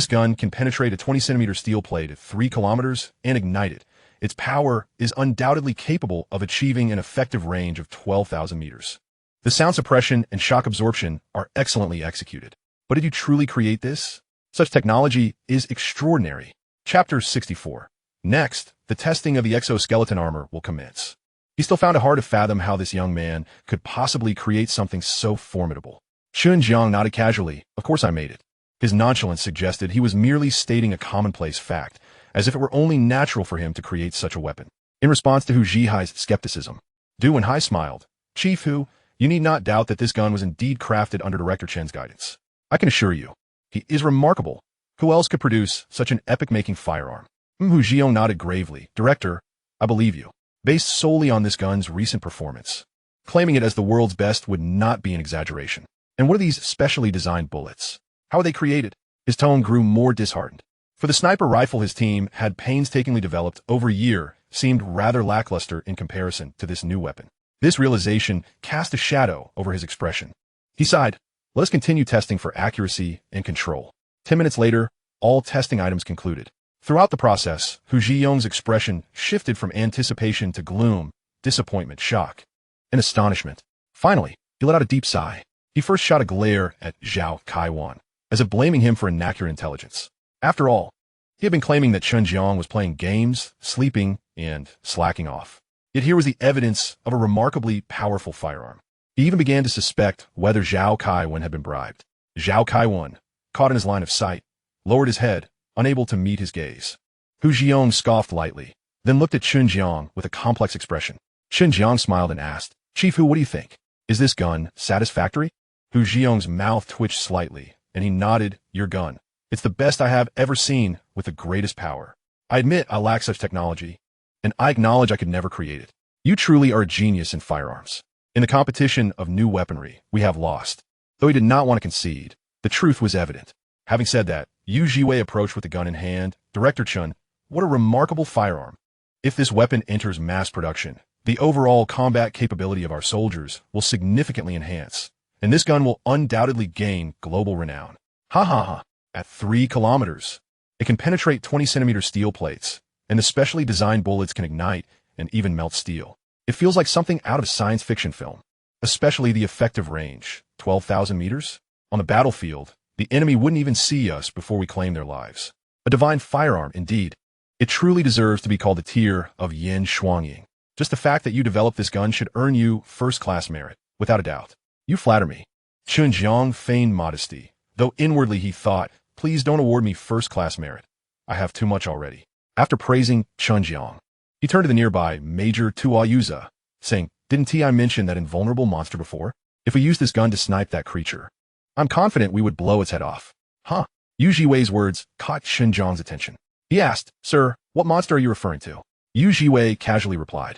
gun can penetrate a 20-centimeter steel plate at 3 kilometers and ignite it. Its power is undoubtedly capable of achieving an effective range of 12,000 meters. The sound suppression and shock absorption are excellently executed. But did you truly create this? Such technology is extraordinary. Chapter 64. Next, the testing of the exoskeleton armor will commence. He still found it hard to fathom how this young man could possibly create something so formidable. Chen Jiang nodded casually. Of course I made it. His nonchalance suggested he was merely stating a commonplace fact, as if it were only natural for him to create such a weapon. In response to Hu Jihai's skepticism, Du Wenhai smiled. Chief Hu, you need not doubt that this gun was indeed crafted under Director Chen's guidance. I can assure you, he is remarkable. Who else could produce such an epic-making firearm? Hu Jiong nodded gravely. Director, I believe you. Based solely on this gun's recent performance. Claiming it as the world's best would not be an exaggeration. And what are these specially designed bullets? How are they created? His tone grew more disheartened. For the sniper rifle his team had painstakingly developed over a year seemed rather lackluster in comparison to this new weapon. This realization cast a shadow over his expression. He sighed. Let us continue testing for accuracy and control. 10 minutes later, all testing items concluded. Throughout the process, Hu Jiong's expression shifted from anticipation to gloom, disappointment, shock, and astonishment. Finally, he let out a deep sigh. He first shot a glare at Zhao Kaiwan, as if blaming him for inaccurate intelligence. After all, he had been claiming that Chen Jiang was playing games, sleeping, and slacking off. Yet here was the evidence of a remarkably powerful firearm. He even began to suspect whether Zhao Kaiwan had been bribed. Zhao Kaiwan, caught in his line of sight, lowered his head, unable to meet his gaze. Hu Jiong scoffed lightly, then looked at Chen Jiang with a complex expression. Chen Jiang smiled and asked, Chief Hu, what do you think? Is this gun satisfactory? Hu Jiong's mouth twitched slightly, and he nodded. Your gun. It's the best I have ever seen with the greatest power. I admit I lack such technology, and I acknowledge I could never create it. You truly are a genius in firearms. In the competition of new weaponry, we have lost. Though he did not want to concede, the truth was evident. Having said that, Yu Jiwei approached with the gun in hand. Director Chen, what a remarkable firearm. If this weapon enters mass production, the overall combat capability of our soldiers will significantly enhance, and this gun will undoubtedly gain global renown. Ha ha ha. At 3 kilometers, it can penetrate 20-centimeter steel plates, and the specially designed bullets can ignite and even melt steel. It feels like something out of a science fiction film, especially the effective range, 12,000 meters. On the battlefield, the enemy wouldn't even see us before we claim their lives. A divine firearm, indeed. It truly deserves to be called the tier of Yin Shuangying. Just the fact that you developed this gun should earn you first-class merit, without a doubt. You flatter me. Chen Jiang feigned modesty, though inwardly he thought, please don't award me first-class merit. I have too much already. After praising Chen Jiang, he turned to the nearby Major Tua Yuza, saying, didn't Ti mention that invulnerable monster before? If we used this gun to snipe that creature, I'm confident we would blow its head off. Huh? Yu Jiwei's words caught Chen Jiang's attention. He asked, Sir, what monster are you referring to? Yu Jiwei casually replied.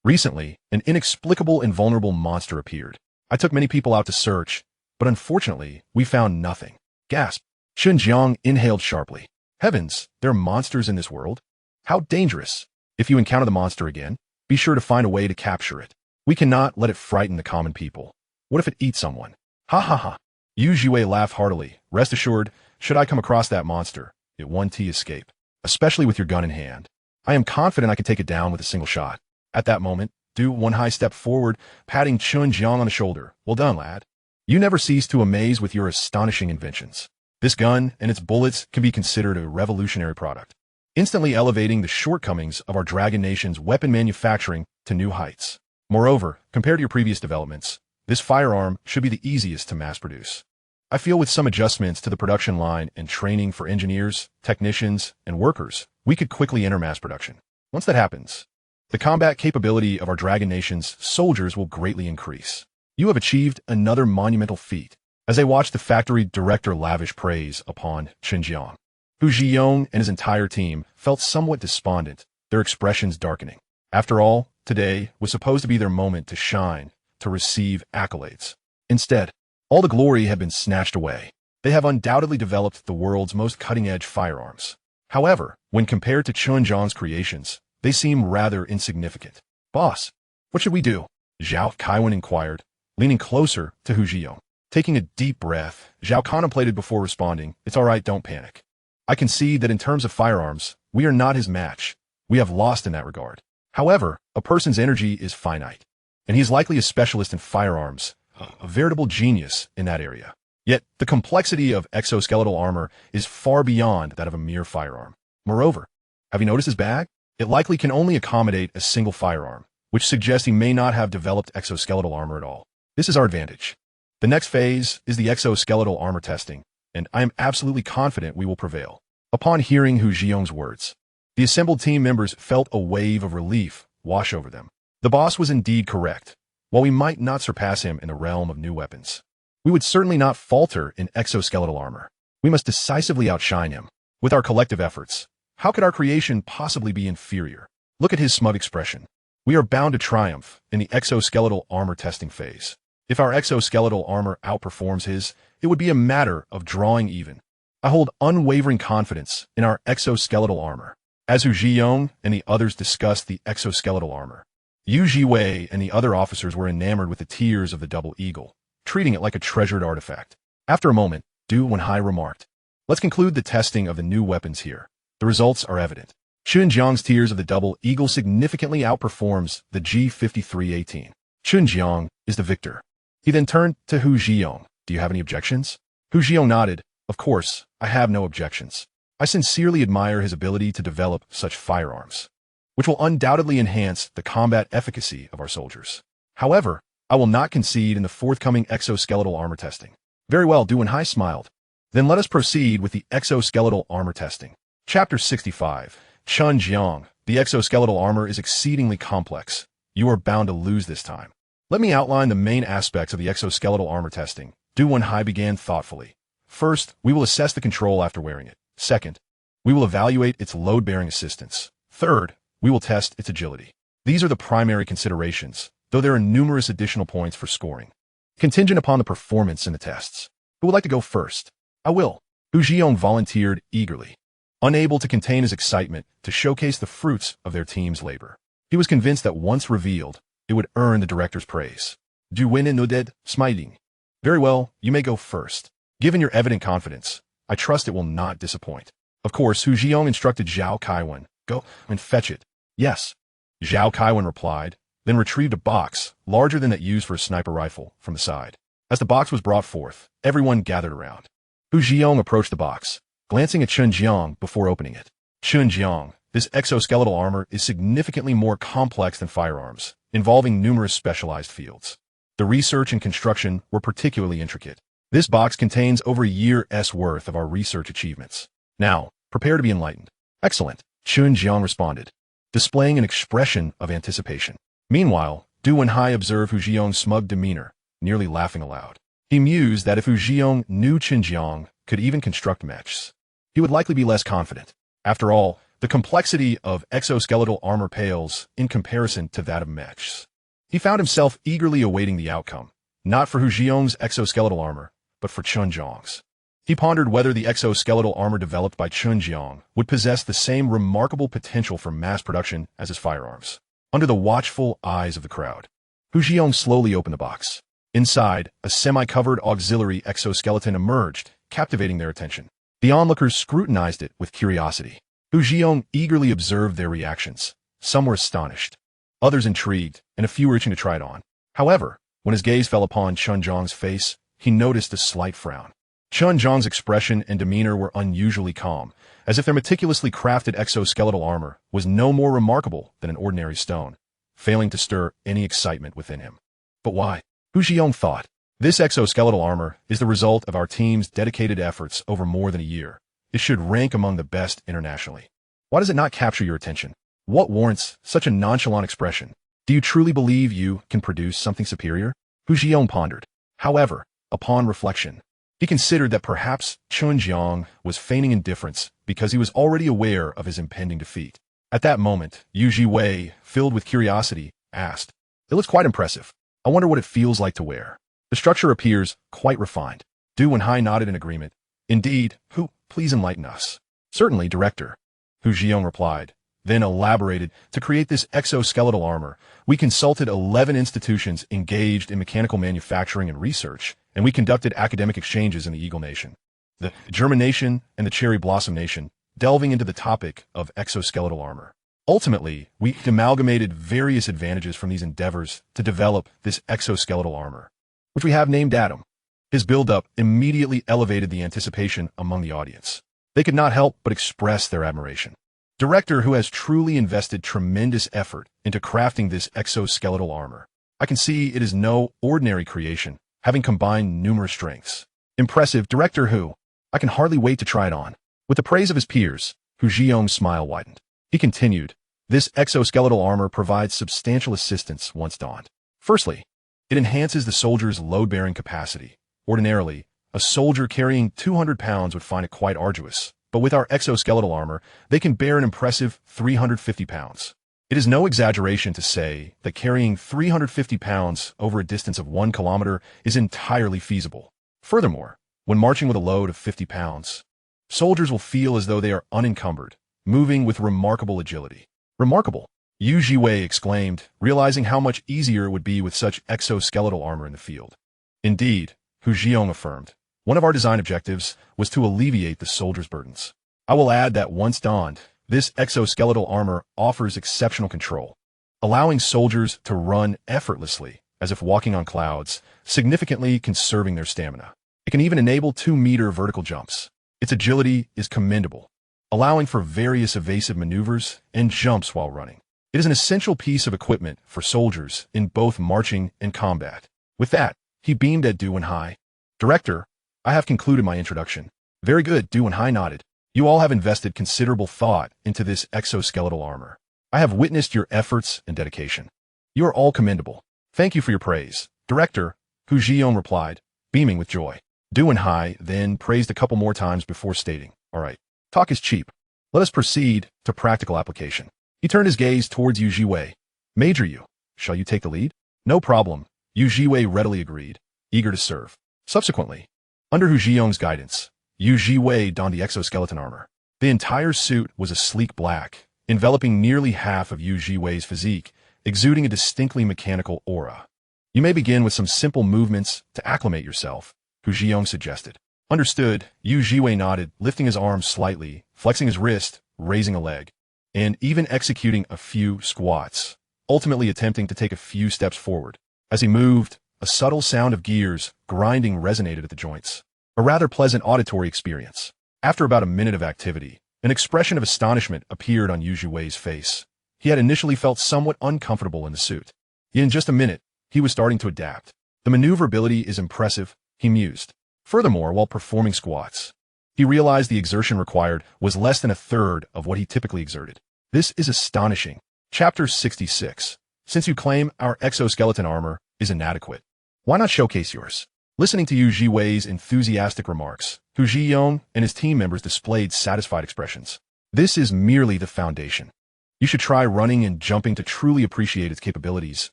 Recently, an inexplicable invulnerable monster appeared. I took many people out to search, but unfortunately, we found nothing. Gasp. Chen Jiang inhaled sharply. Heavens, there are monsters in this world? How dangerous. If you encounter the monster again, be sure to find a way to capture it. We cannot let it frighten the common people. What if it eats someone? Ha ha ha. Yu Jiwei laughed heartily. Rest assured, should I come across that monster, it won't escape. Especially with your gun in hand. I am confident I can take it down with a single shot. At that moment, Du Wenhai stepped forward, patting Chen Jiang on the shoulder. Well done, lad. You never cease to amaze with your astonishing inventions. This gun and its bullets can be considered a revolutionary product, instantly elevating the shortcomings of our Dragon Nation's weapon manufacturing to new heights. Moreover, compared to your previous developments, this firearm should be the easiest to mass produce. I feel with some adjustments to the production line and training for engineers, technicians, and workers, we could quickly enter mass production. Once that happens, the combat capability of our Dragon Nation's soldiers will greatly increase. You have achieved another monumental feat. As they watched the factory director lavish praise upon Chen Jiang, Hu Zhiyong and his entire team felt somewhat despondent, their expressions darkening. After all, today was supposed to be their moment to shine, to receive accolades. Instead, all the glory had been snatched away. They have undoubtedly developed the world's most cutting-edge firearms. However, when compared to Chen Jiang's creations, they seem rather insignificant. Boss, what should we do? Zhao Kaiwen inquired, leaning closer to Hu Zhiyong. Taking a deep breath, Zhao contemplated before responding, "It's all right, don't panic. I can see that in terms of firearms, we are not his match. We have lost in that regard. However, a person's energy is finite, and he is likely a specialist in firearms, a veritable genius in that area. Yet, the complexity of exoskeletal armor is far beyond that of a mere firearm. Moreover, have you noticed his bag? It likely can only accommodate a single firearm, which suggests he may not have developed exoskeletal armor at all. This is our advantage. The next phase is the exoskeletal armor testing, and I am absolutely confident we will prevail." Upon hearing Hu Zhiyong's words, the assembled team members felt a wave of relief wash over them. The boss was indeed correct. While we might not surpass him in the realm of new weapons, we would certainly not falter in exoskeletal armor. We must decisively outshine him. With our collective efforts, how could our creation possibly be inferior? Look at his smug expression. We are bound to triumph in the exoskeletal armor testing phase. If our exoskeletal armor outperforms his, it would be a matter of drawing even. I hold unwavering confidence in our exoskeletal armor. As Hu Zhiyong and the others discussed the exoskeletal armor, Yu Jiwei and the other officers were enamored with the tears of the double eagle, treating it like a treasured artifact. After a moment, Du Wenhai remarked, "Let's conclude the testing of the new weapons here. The results are evident. Chen Jiang's tears of the double eagle significantly outperforms the G5318. Chen Jiang is the victor." He then turned to Hu Zhiyong. "Do you have any objections?" Hu Zhiyong nodded. "Of course, I have no objections. I sincerely admire his ability to develop such firearms, which will undoubtedly enhance the combat efficacy of our soldiers. However, I will not concede in the forthcoming exoskeletal armor testing." "Very well," Du Wenhai smiled. "Then let us proceed with the exoskeletal armor testing." Chapter 65. Chen Jiang. The exoskeletal armor is exceedingly complex. You are bound to lose this time. Let me outline the main aspects of the exoskeletal armor testing. Du Wenhai began thoughtfully. First, we will assess the control after wearing it. Second, we will evaluate its load-bearing assistance. Third, we will test its agility. These are the primary considerations, though there are numerous additional points for scoring, contingent upon the performance in the tests. Who would like to go first? I will. Hu Zhiyong volunteered eagerly, unable to contain his excitement to showcase the fruits of their team's labor. He was convinced that once revealed, it would earn the director's praise. Du Wenhai nodded, smiling. "Very well, you may go first. Given your evident confidence, I trust it will not disappoint." Of course, Hu Zhiyong instructed Zhao Kaiwen, "Go and fetch it." "Yes." Zhao Kaiwen replied, then retrieved a box, larger than that used for a sniper rifle, from the side. As the box was brought forth, everyone gathered around. Hu Zhiyong approached the box, glancing at Chen Jiang before opening it. "Chen Jiang, this exoskeletal armor is significantly more complex than firearms, involving numerous specialized fields. The research and construction were particularly intricate. This box contains over a year's worth of our research achievements. Now, prepare to be enlightened." "Excellent," Chen Jiang responded, displaying an expression of anticipation. Meanwhile, Du Wenhai observed Hu Zhiyong's smug demeanor, nearly laughing aloud. He mused that if Hu Zhiyong knew Chen Jiang could even construct mechs, he would likely be less confident. After all, the complexity of exoskeletal armor pales in comparison to that of mechs. He found himself eagerly awaiting the outcome, not for Hu Zhiyong's exoskeletal armor, but for Chen Jiang's. He pondered whether the exoskeletal armor developed by Chen Jiang would possess the same remarkable potential for mass production as his firearms. Under the watchful eyes of the crowd, Hu Zhiyong slowly opened the box. Inside, a semi-covered auxiliary exoskeleton emerged, captivating their attention. The onlookers scrutinized it with curiosity. Hu Zhiyong eagerly observed their reactions. Some were astonished, others intrigued, and a few were itching to try it on. However, when his gaze fell upon Chen Jiang's face, he noticed a slight frown. Chen Jiang's expression and demeanor were unusually calm, as if their meticulously crafted exoskeletal armor was no more remarkable than an ordinary stone, failing to stir any excitement within him. But why? Hu Zhiyong thought. This exoskeletal armor is the result of our team's dedicated efforts over more than a year. It should rank among the best internationally. Why does it not capture your attention? What warrants such a nonchalant expression? Do you truly believe you can produce something superior? Hu Jiang pondered. However, upon reflection, he considered that perhaps Chen Jiang was feigning indifference because he was already aware of his impending defeat. At that moment, Yu Jiwei, filled with curiosity, asked, "It looks quite impressive. I wonder what it feels like to wear." The structure appears quite refined. Du Wenhai nodded in agreement. "Indeed, Hu, please enlighten us." "Certainly, Director," Hu Jiang replied, then elaborated. "To create this exoskeletal armor, we consulted 11 institutions engaged in mechanical manufacturing and research, and we conducted academic exchanges in the Eagle Nation, the German Nation, and the Cherry Blossom Nation, delving into the topic of exoskeletal armor. Ultimately, we amalgamated various advantages from these endeavors to develop this exoskeletal armor, which we have named Adam." His build-up immediately elevated the anticipation among the audience. They could not help but express their admiration. "Director who has truly invested tremendous effort into crafting this exoskeletal armor. I can see it is no ordinary creation, having combined numerous strengths. Impressive, Director Hu. I can hardly wait to try it on." With the praise of his peers, Hu Jiang's smile widened. He continued, "This exoskeletal armor provides substantial assistance once donned. Firstly, it enhances the soldier's load-bearing capacity. Ordinarily, a soldier carrying 200 pounds would find it quite arduous, but with our exoskeletal armor, they can bear an impressive 350 pounds. It is no exaggeration to say that carrying 350 pounds over a distance of 1 kilometer is entirely feasible. Furthermore, when marching with a load of 50 pounds, soldiers will feel as though they are unencumbered, moving with remarkable agility." "Remarkable," Yu Jiwei exclaimed, realizing how much easier it would be with such exoskeletal armor in the field. "Indeed," Hu Jiang affirmed, "one of our design objectives was to alleviate the soldier's burdens. I will add that once donned, this exoskeletal armor offers exceptional control, allowing soldiers to run effortlessly, as if walking on clouds, significantly conserving their stamina. It can even enable 2-meter vertical jumps. Its agility is commendable, allowing for various evasive maneuvers and jumps while running. It is an essential piece of equipment for soldiers in both marching and combat." With that, he beamed at Du Wenhai. "Director, I have concluded my introduction." "Very good," Du Wenhai nodded. "You all have invested considerable thought into this exoskeletal armor. I have witnessed your efforts and dedication. You are all commendable. Thank you for your praise, Director," Hu Jiang replied, beaming with joy. Du Wenhai then praised a couple more times before stating, "All right, talk is cheap. Let us proceed to practical application." He turned his gaze towards Yu Jiwei. "Major Yu, shall you take the lead?" "No problem," Yu Jiwei readily agreed, eager to serve. Subsequently, under Hu Jiang's guidance, Yu Jiwei donned the exoskeleton armor. The entire suit was a sleek black, enveloping nearly half of Yu Jiwei's physique, exuding a distinctly mechanical aura. "You may begin with some simple movements to acclimate yourself," Hu Jiang suggested. "Understood," Yu Jiwei nodded, lifting his arm slightly, flexing his wrist, raising a leg, and even executing a few squats, ultimately attempting to take a few steps forward. As he moved, a subtle sound of gears grinding resonated at the joints. A rather pleasant auditory experience. After about a minute of activity, an expression of astonishment appeared on Yu Jiwei's face. He had initially felt somewhat uncomfortable in the suit. Yet in just a minute, he was starting to adapt. "The maneuverability is impressive," he mused. Furthermore, while performing squats, he realized the exertion required was less than a third of what he typically exerted. "This is astonishing." Chapter 66. Since you claim our exoskeleton armor is inadequate, why not showcase yours? Listening to Yu Jiwei's enthusiastic remarks, Hu Jiang and his team members displayed satisfied expressions. "This is merely the foundation. You should try running and jumping to truly appreciate its capabilities,"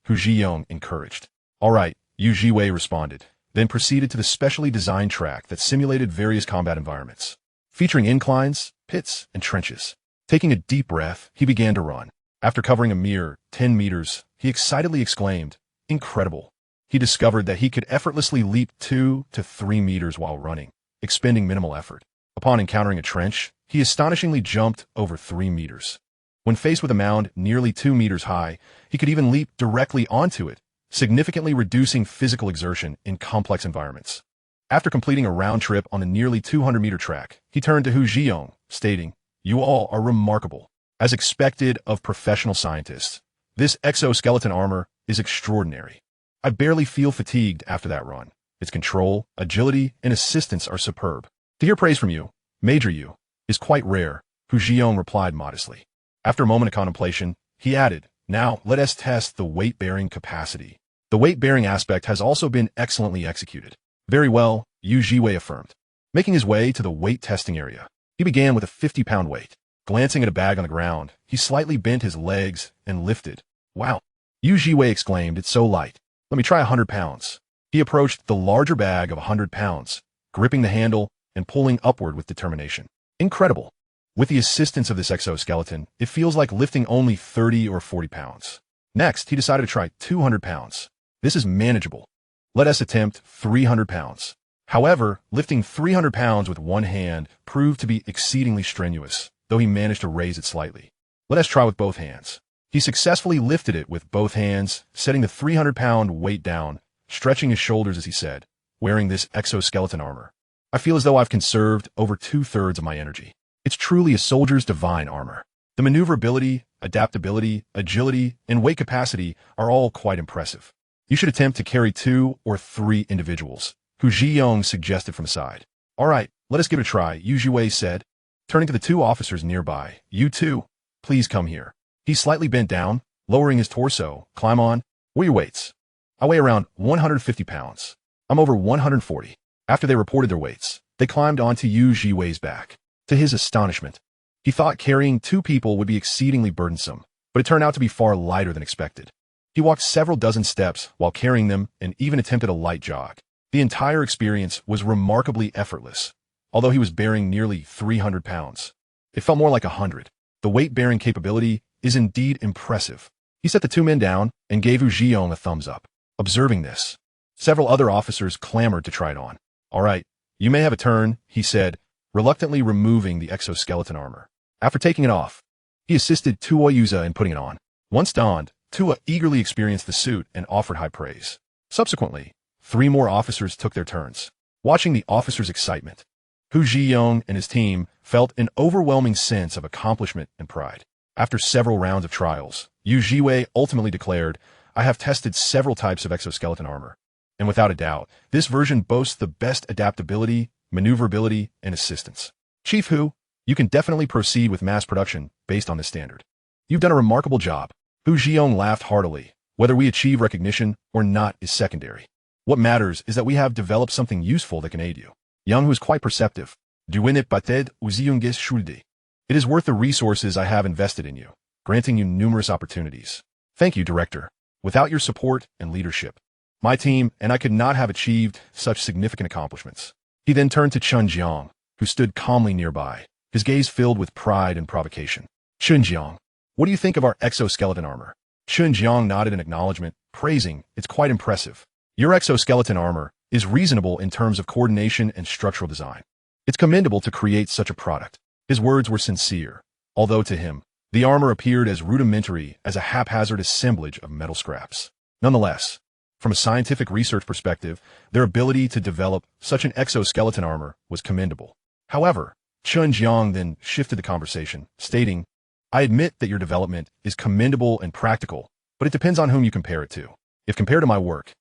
Hu Jiang encouraged. "All right," Yu Jiwei responded, then proceeded to the specially designed track that simulated various combat environments, featuring inclines, pits, and trenches. Taking a deep breath, he began to run. After covering a mere 10 meters, he excitedly exclaimed, "Incredible." He discovered that he could effortlessly leap 2 to 3 meters while running, expending minimal effort. Upon encountering a trench, he astonishingly jumped over 3 meters. When faced with a mound nearly 2 meters high, he could even leap directly onto it, significantly reducing physical exertion in complex environments. After completing a round trip on the nearly 200-meter track, he turned to Hu Jiang, stating, "You all are remarkable. As expected of professional scientists, this exoskeleton armor is extraordinary. I barely feel fatigued after that run." Its control, agility, and assistance are superb. To hear praise from you, Major Yu, is quite rare, Hu Jiang replied modestly. After a moment of contemplation, he added, now let us test the weight-bearing capacity. The weight-bearing aspect has also been excellently executed. Very well, Yu Jiwei affirmed. Making his way to the weight testing area, he began with a 50-pound weight. Glancing at a bag on the ground, he slightly bent his legs and lifted. Wow! Yu Jiwei exclaimed, it's so light. Let me try 100 pounds. He approached the larger bag of 100 pounds, gripping the handle and pulling upward with determination. Incredible! With the assistance of this exoskeleton, it feels like lifting only 30 or 40 pounds. Next, he decided to try 200 pounds. This is manageable. Let us attempt 300 pounds. However, lifting 300 pounds with one hand proved to be exceedingly strenuous, though he managed to raise it slightly. Let us try with both hands. He successfully lifted it with both hands, setting the 300-pound weight down, stretching his shoulders as he said, wearing this exoskeleton armor. I feel as though I've conserved over 2/3 of my energy. It's truly a soldier's divine armor. The maneuverability, adaptability, agility, and weight capacity are all quite impressive. You should attempt to carry 2 or 3 individuals, Hu Jiang suggested from the side. All right, let us give it a try, Yu Jiwei said. Turning to the 2 officers nearby, you too, please come here. He slightly bent down, lowering his torso. Climb on. What are your weights? I weigh around 150 pounds. I'm over 140. After they reported their weights, they climbed onto Yu Jiwei's back. To his astonishment, he thought carrying 2 people would be exceedingly burdensome, but it turned out to be far lighter than expected. He walked several dozen steps while carrying them and even attempted a light jog. The entire experience was remarkably effortless, although he was bearing nearly 300 pounds. It felt more like 100. The weight-bearing capability is indeed impressive. He set the 2 men down and gave Hu Jiang a thumbs up. Observing this, several other officers clamored to try it on. All right, you may have a turn, he said, reluctantly removing the exoskeleton armor. After taking it off, he assisted Tua Yuza in putting it on. Once donned, Tua eagerly experienced the suit and offered high praise. Subsequently, 3 more officers took their turns. Watching the officers' excitement, Hu Jiang and his team felt an overwhelming sense of accomplishment and pride. After several rounds of trials, Yu Jiwei ultimately declared, I have tested several types of exoskeleton armor, and without a doubt, this version boasts the best adaptability, maneuverability, and assistance. Chief Hu, you can definitely proceed with mass production based on this standard. You've done a remarkable job. Hu Jiang laughed heartily. Whether we achieve recognition or not is secondary. What matters is that we have developed something useful that can aid you. Young Hu is quite perceptive. Du n'est pas-être uziyungis schuldig. It is worth the resources I have invested in you, granting you numerous opportunities. Thank you, Director. Without your support and leadership, my team and I could not have achieved such significant accomplishments. He then turned to Chen Jiang, who stood calmly nearby, his gaze filled with pride and provocation. Chen Jiang, what do you think of our exoskeleton armor? Chen Jiang nodded in acknowledgement, praising, it's quite impressive. Your exoskeleton armor is reasonable in terms of coordination and structural design. It's commendable to create such a product. His words were sincere, although to him, the armor appeared as rudimentary as a haphazard assemblage of metal scraps. Nonetheless, from a scientific research perspective, their ability to develop such an exoskeleton armor was commendable. However, Chen Jiang then shifted the conversation, stating, I admit that your development is commendable and practical, but it depends on whom you compare it to. If compared to my work,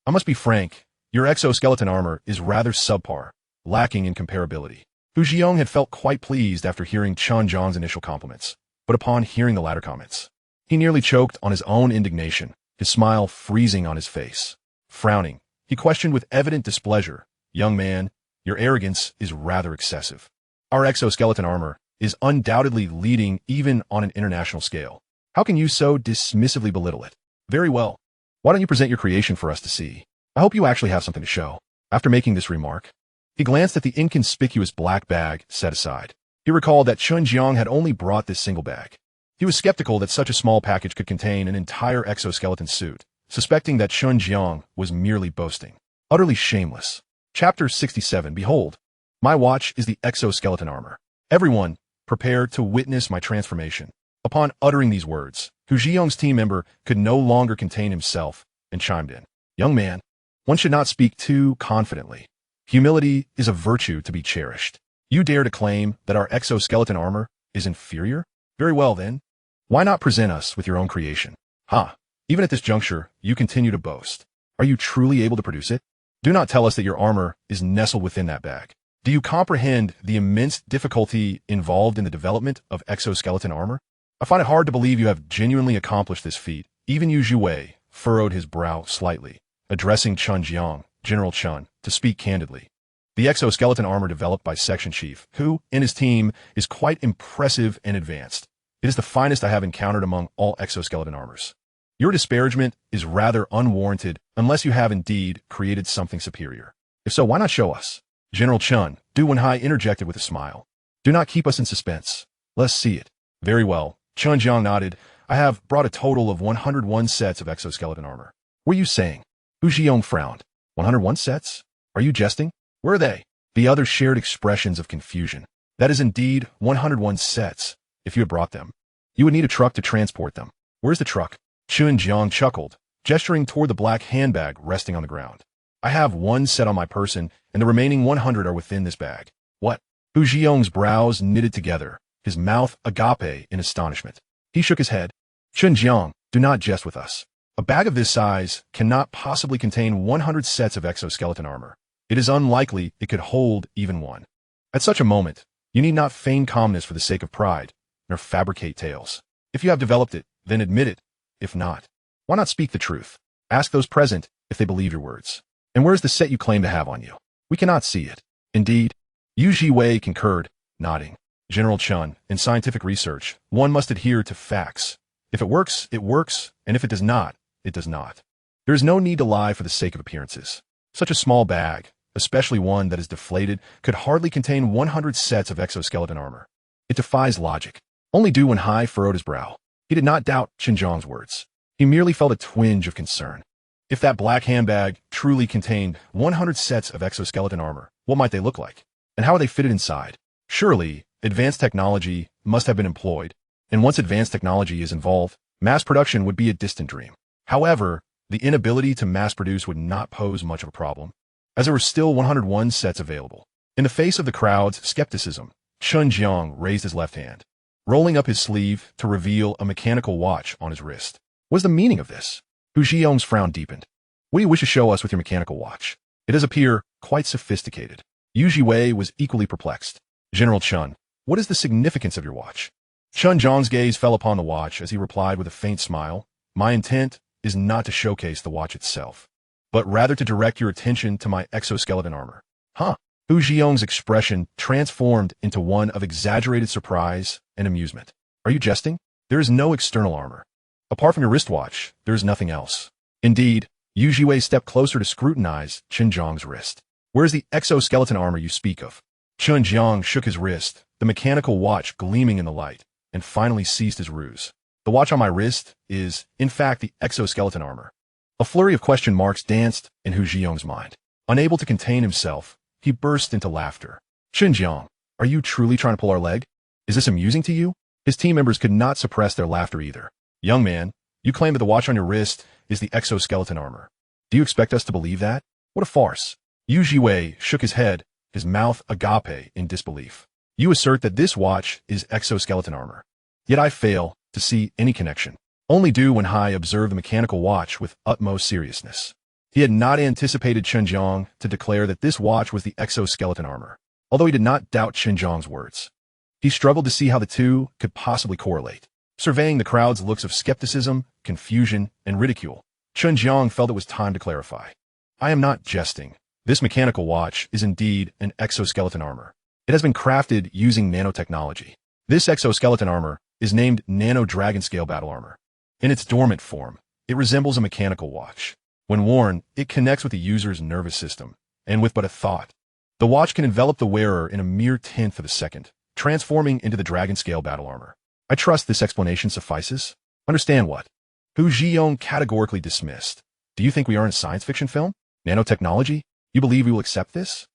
I must be frank, your exoskeleton armor is rather subpar, lacking in comparability. Hu Jiang had felt quite pleased after hearing Chen Jiang's initial compliments, but upon hearing the latter comments, he nearly choked on his own indignation, his smile freezing on his face. Frowning, he questioned with evident displeasure, Young man, your arrogance is rather excessive. Our exoskeleton armor is undoubtedly leading even on an international scale. How can you so dismissively belittle it? Very well. Why don't you present your creation for us to see? I hope you actually have something to show. After making this remark, he glanced at the inconspicuous black bag set aside. He recalled that Chen Jiang had only brought this single bag. He was skeptical that such a small package could contain an entire exoskeleton suit, suspecting that Chen Jiang was merely boasting. Utterly shameless. Chapter 67. Behold, my watch is the exoskeleton armor. Everyone, prepare to witness my transformation. Upon uttering these words, Hu Jiang's team member could no longer contain himself and chimed in. Young man, one should not speak too confidently. Humility is a virtue to be cherished. You dare to claim that our exoskeleton armor is inferior? Very well then. Why not present us with your own creation? Even at this juncture, you continue to boast. Are you truly able to produce it? Do not tell us that your armor is nestled within that bag. Do you comprehend the immense difficulty involved in the development of exoskeleton armor? I find it hard to believe you have genuinely accomplished this feat. Even Yu Jiwei furrowed his brow slightly, addressing Chen Jiang, General Chen, to speak candidly. The exoskeleton armor developed by Section Chief, who, and his team, is quite impressive and advanced. It is the finest I have encountered among all exoskeleton armors. Your disparagement is rather unwarranted unless you have indeed created something superior. If so, why not show us? General Chen, Du Wenhai interjected with a smile. Do not keep us in suspense. Let's see it. Very well. Chen Jiang nodded. I have brought a total of 101 sets of exoskeleton armor. What are you saying? Hu Zhiyong frowned. 101 sets? Are you jesting? Where are they? The others shared expressions of confusion. That is indeed 101 sets. If you had brought them, you would need a truck to transport them. Where's the truck? Chen Jiang chuckled, gesturing toward the black handbag resting on the ground. I have one set on my person, and the remaining 100 are within this bag. What? Hu Zhiyong's brows knitted together, his mouth agape in astonishment. He shook his head. Chen Jiang, do not jest with us. A bag of this size cannot possibly contain 100 sets of exoskeleton armor. It is unlikely it could hold even one. At such a moment, you need not feign calmness for the sake of pride, nor fabricate tales. If you have developed it, then admit it. If not, why not speak the truth? Ask those present if they believe your words. And where's the set you claim to have on you? We cannot see it. Indeed, Yu Jiwei concurred, nodding. General Chen, in scientific research, one must adhere to facts. If it works, and if it does not, it does not. There is no need to lie for the sake of appearances. Such a small bag, especially one that is deflated, could hardly contain 100 sets of exoskeleton armor. It defies logic. Only Du Wenhai furrowed his brow. He did not doubt Chen Jiang's words. He merely felt a twinge of concern. If that black handbag truly contained 100 sets of exoskeleton armor, what might they look like? And how are they fitted inside? Surely, advanced technology must have been employed, and once advanced technology is involved, mass production would be a distant dream. However, the inability to mass produce would not pose much of a problem, as there were still 101 sets available. In the face of the crowd's skepticism, Chen Jiang raised his left hand, rolling up his sleeve to reveal a mechanical watch on his wrist. What is the meaning of this? Hu Zhiyong's frown deepened. What do you wish to show us with your mechanical watch? It does appear quite sophisticated. Yu Jiwei was equally perplexed. General Chen, what is the significance of your watch? Chen Jiang's gaze fell upon the watch as he replied with a faint smile. My intent is not to showcase the watch itself, but rather to direct your attention to my exoskeleton armor. Huh? Hu Zhiyong's expression transformed into one of exaggerated surprise and amusement. Are you jesting? There is no external armor. Apart from your wristwatch, there is nothing else. Indeed, Yu Jiwei stepped closer to scrutinize Chen Jiang's wrist. Where is the exoskeleton armor you speak of? Chen Jiang shook his wrist, the mechanical watch gleaming in the light, and finally ceased his ruse. The watch on my wrist is, in fact, the exoskeleton armor. A flurry of question marks danced in Hu Zhiyong's mind. Unable to contain himself, he burst into laughter. Chen Jiang, are you truly trying to pull our leg? Is this amusing to you? His team members could not suppress their laughter either. Young man, you claim that the watch on your wrist is the exoskeleton armor. Do you expect us to believe that? What a farce. Yu Jiwei shook his head, his mouth agape in disbelief. You assert that this watch is exoskeleton armor. Yet I fail to see any connection. Only Du Wenhai observed the mechanical watch with utmost seriousness. He had not anticipated Chen Jiang to declare that this watch was the exoskeleton armor, although he did not doubt Chen Jiang's words. He struggled to see how the two could possibly correlate. Surveying the crowd's looks of skepticism, confusion, and ridicule, Chen Jiang felt it was time to clarify. I am not jesting. This mechanical watch is indeed an exoskeleton armor. It has been crafted using nanotechnology. This exoskeleton armor is named Nano Dragon Scale Battle Armor. In its dormant form, it resembles a mechanical watch. When worn, it connects with the user's nervous system, and with but a thought, the watch can envelop the wearer in a mere tenth of a second, transforming into the Dragon Scale Battle Armor. I trust this explanation suffices. Understand what? Hu Zhiyong categorically dismissed. Do you think we are in a science fiction film? Nanotechnology? You believe we will accept this?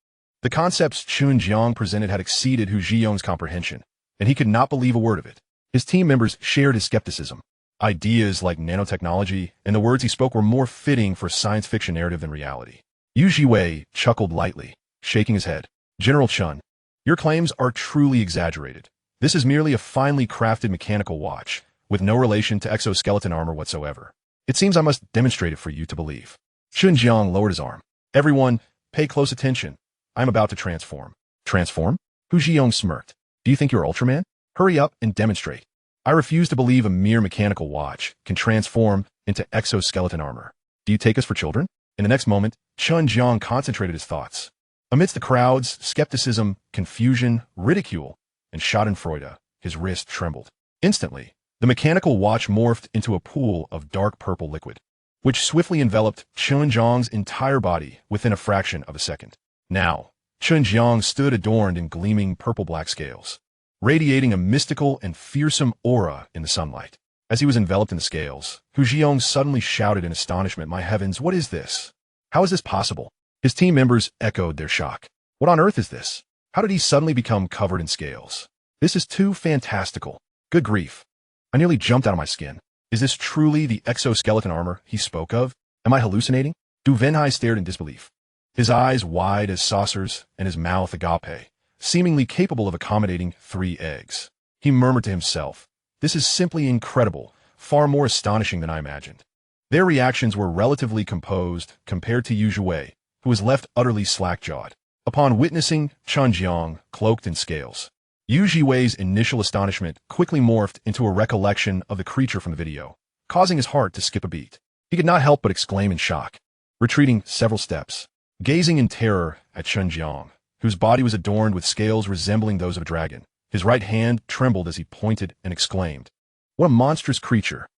The concepts Chen Jiang presented had exceeded Hu Zhiyong's comprehension, and he could not believe a word of it. His team members shared his skepticism. Ideas like nanotechnology and the words he spoke were more fitting for a science fiction narrative than reality. Yu Jiwei chuckled lightly, shaking his head. General Chen, your claims are truly exaggerated. This is merely a finely crafted mechanical watch, with no relation to exoskeleton armor whatsoever. It seems I must demonstrate it for you to believe. Chen Jiang lowered his arm. Everyone, pay close attention. I'm about to transform. Transform? Hu Jiang smirked. Do you think you're Ultraman? Hurry up and demonstrate. I refuse to believe a mere mechanical watch can transform into exoskeleton armor. Do you take us for children? In the next moment, Chen Jiang concentrated his thoughts. Amidst the crowd's skepticism, confusion, ridicule, and schadenfreude, his wrist trembled. Instantly, the mechanical watch morphed into a pool of dark purple liquid, which swiftly enveloped Chen Jiang's entire body within a fraction of a second. Now, Chen Jiang stood adorned in gleaming purple-black scales, radiating a mystical and fearsome aura in the sunlight. As he was enveloped in the scales, Hu Jiang suddenly shouted in astonishment, "My heavens, what is this? How is this possible?" His team members echoed their shock. What on earth is this? How did he suddenly become covered in scales? This is too fantastical. Good grief. I nearly jumped out of my skin. Is this truly the exoskeleton armor he spoke of? Am I hallucinating? Du Venhai stared in disbelief, his eyes wide as saucers and his mouth agape, seemingly capable of accommodating 3 eggs. He murmured to himself, "This is simply incredible, far more astonishing than I imagined." Their reactions were relatively composed compared to Yu Zhiwei, who was left utterly slack-jawed. Upon witnessing Chen Jiang cloaked in scales, Yu Zhiwei's initial astonishment quickly morphed into a recollection of the creature from the video, causing his heart to skip a beat. He could not help but exclaim in shock, retreating several steps, gazing in terror at Chen Jiang, whose body was adorned with scales resembling those of a dragon. His right hand trembled as he pointed and exclaimed, "What a monstrous creature!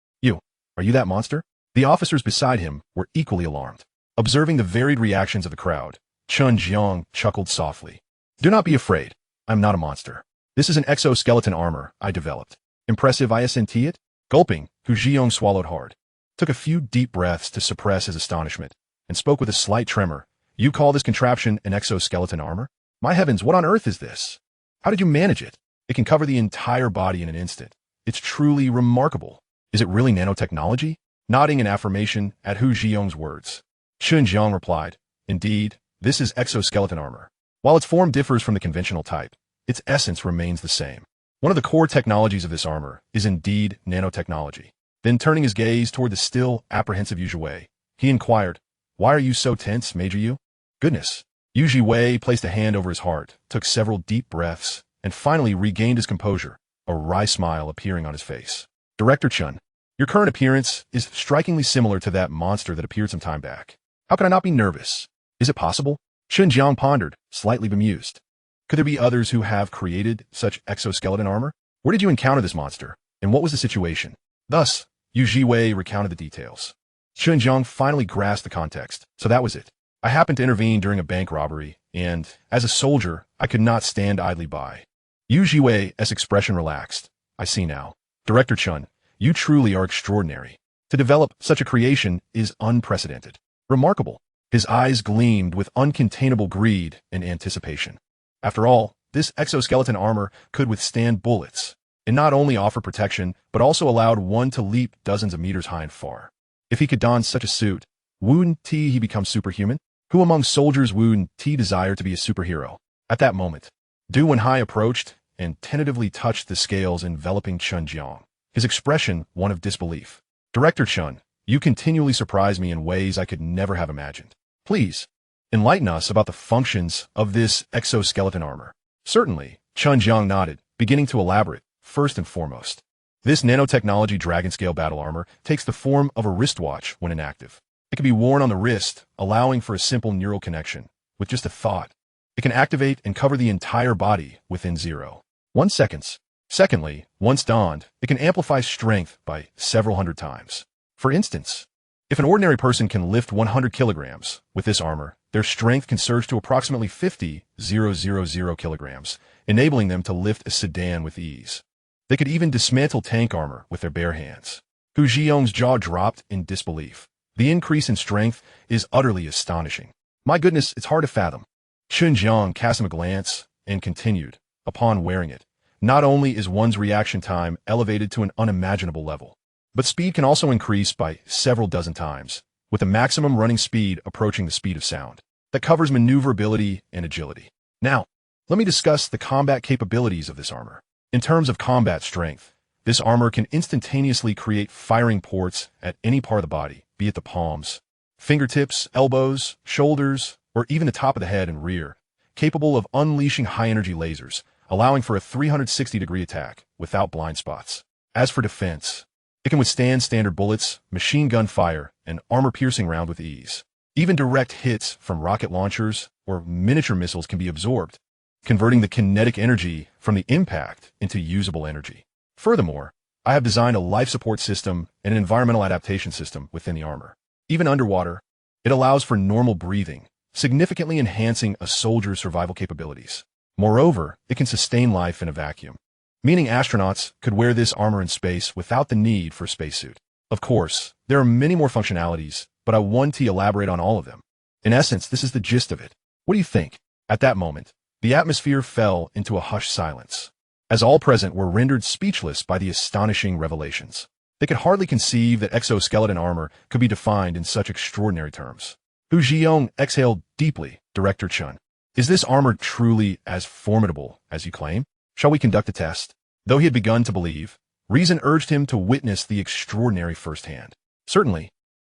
Are you that monster?" The officers beside him were equally alarmed. Observing the varied reactions of the crowd, Chen Jiang chuckled softly. "Do not be afraid. I'm not a monster. This is an exoskeleton armor I developed. Impressive, isn't it?" Gulping, Hu Jiang swallowed hard, took a few deep breaths to suppress his astonishment, and spoke with a slight tremor. "You call this contraption an exoskeleton armor? My heavens, what on earth is this? How did you manage it? It can cover the entire body in an instant. It's truly remarkable. Is it really nanotechnology?" Nodding in affirmation at Hu Jiang's words, Chen Jiang replied, "Indeed, this is exoskeleton armor. While its form differs from the conventional type, its essence remains the same. One of the core technologies of this armor is indeed nanotechnology." Then turning his gaze toward the still apprehensive Yu Zhiwei, he inquired, "Why are you so tense, Major Yu?" "Goodness." Yu Zhiwei placed a hand over his heart, took several deep breaths, and finally regained his composure, a wry smile appearing on his face. "Director Chen, your current appearance is strikingly similar to that monster that appeared some time back. How can I not be nervous? Is it possible?" Chen Jiang pondered, slightly bemused. Could there be others who have created such exoskeleton armor? Where did you encounter this monster, and what was the situation? Thus, Yu Zhiwei recounted the details. Chen Jiang finally grasped the context. "So that was it. I happened to intervene during a bank robbery, and, as a soldier, I could not stand idly by." Yu Zhiwei's expression relaxed. "I see now. Director Chen, you truly are extraordinary. To develop such a creation is unprecedented. Remarkable." His eyes gleamed with uncontainable greed and anticipation. After all, this exoskeleton armor could withstand bullets, and not only offer protection, but also allowed one to leap dozens of meters high and far. If he could don such a suit, wouldn't he become superhuman? Who among soldiers wouldn't he desire to be a superhero? At that moment, Du Wenhai approached and tentatively touched the scales enveloping Chen Jiang, his expression one of disbelief. "Director Chen, you continually surprise me in ways I could never have imagined. Please, enlighten us about the functions of this exoskeleton armor." "Certainly," Chen Jiang nodded, beginning to elaborate. "First and foremost, this nanotechnology dragon-scale battle armor takes the form of a wristwatch when inactive. It can be worn on the wrist, allowing for a simple neural connection. With just a thought, it can activate and cover the entire body within 0.1 seconds. Secondly, once donned, it can amplify strength by several hundred times. For instance, if an ordinary person can lift 100 kilograms with this armor, their strength can surge to approximately 50,000 kilograms, enabling them to lift a sedan with ease. They could even dismantle tank armor with their bare hands. Hu Jiang's jaw dropped in disbelief. The increase in strength is utterly astonishing. "My goodness, it's hard to fathom." Chen Jiang cast him a glance and continued, "Upon wearing it, not only is one's reaction time elevated to an unimaginable level, but speed can also increase by several dozen times, with the maximum running speed approaching the speed of sound. That covers maneuverability and agility. Now, let me discuss the combat capabilities of this armor. In terms of combat strength, this armor can instantaneously create firing ports at any part of the body, be it the palms, fingertips, elbows, shoulders, or even the top of the head and rear, capable of unleashing high-energy lasers, allowing for a 360-degree attack without blind spots. As for defense, it can withstand standard bullets, machine gun fire, and armor-piercing round with ease. Even direct hits from rocket launchers or miniature missiles can be absorbed, converting the kinetic energy from the impact into usable energy. Furthermore, I have designed a life support system and an environmental adaptation system within the armor. Even underwater, it allows for normal breathing, significantly enhancing a soldier's survival capabilities. Moreover, it can sustain life in a vacuum, meaning astronauts could wear this armor in space without the need for a spacesuit. Of course, there are many more functionalities, but I want to elaborate on all of them. In essence, this is the gist of it. What do you think? At that moment, the atmosphere fell into a hushed silence, as all present were rendered speechless by the astonishing revelations. They could hardly conceive that exoskeleton armor could be defined in such extraordinary terms. Chen Jiang exhaled deeply. Director Chen, is this armor truly as formidable as you claim? Shall we conduct a test? Though he had begun to believe, reason urged him to witness the extraordinary firsthand. Certainly.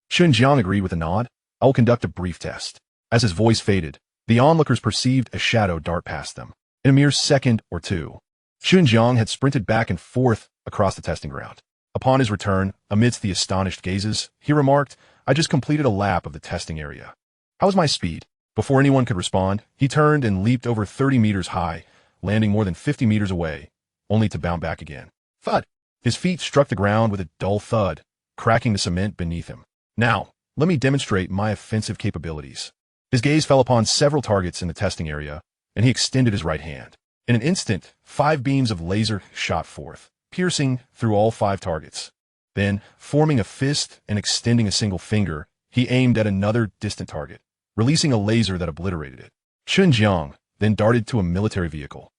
Chen Jiang agreed with a nod. I will conduct a brief test. As his voice faded, the onlookers perceived a shadow dart past them. In a mere second or two, Chen Jiang had sprinted back and forth across the testing ground. Upon his return, amidst the astonished gazes, he remarked, I just completed a lap of the testing area. How was my speed? Before anyone could respond, he turned and leaped over 30 meters high, landing more than 50 meters away, only to bound back again. Thud! His feet struck the ground with a dull thud, cracking the cement beneath him. Now, let me demonstrate my offensive capabilities. His gaze fell upon several targets in the testing area, and he extended his right hand. In an instant, 5 beams of laser shot forth, piercing through all 5 targets. Then, forming a fist and extending a single finger, he aimed at another distant target, releasing a laser that obliterated it. Chen Jiang then darted to a military vehicle,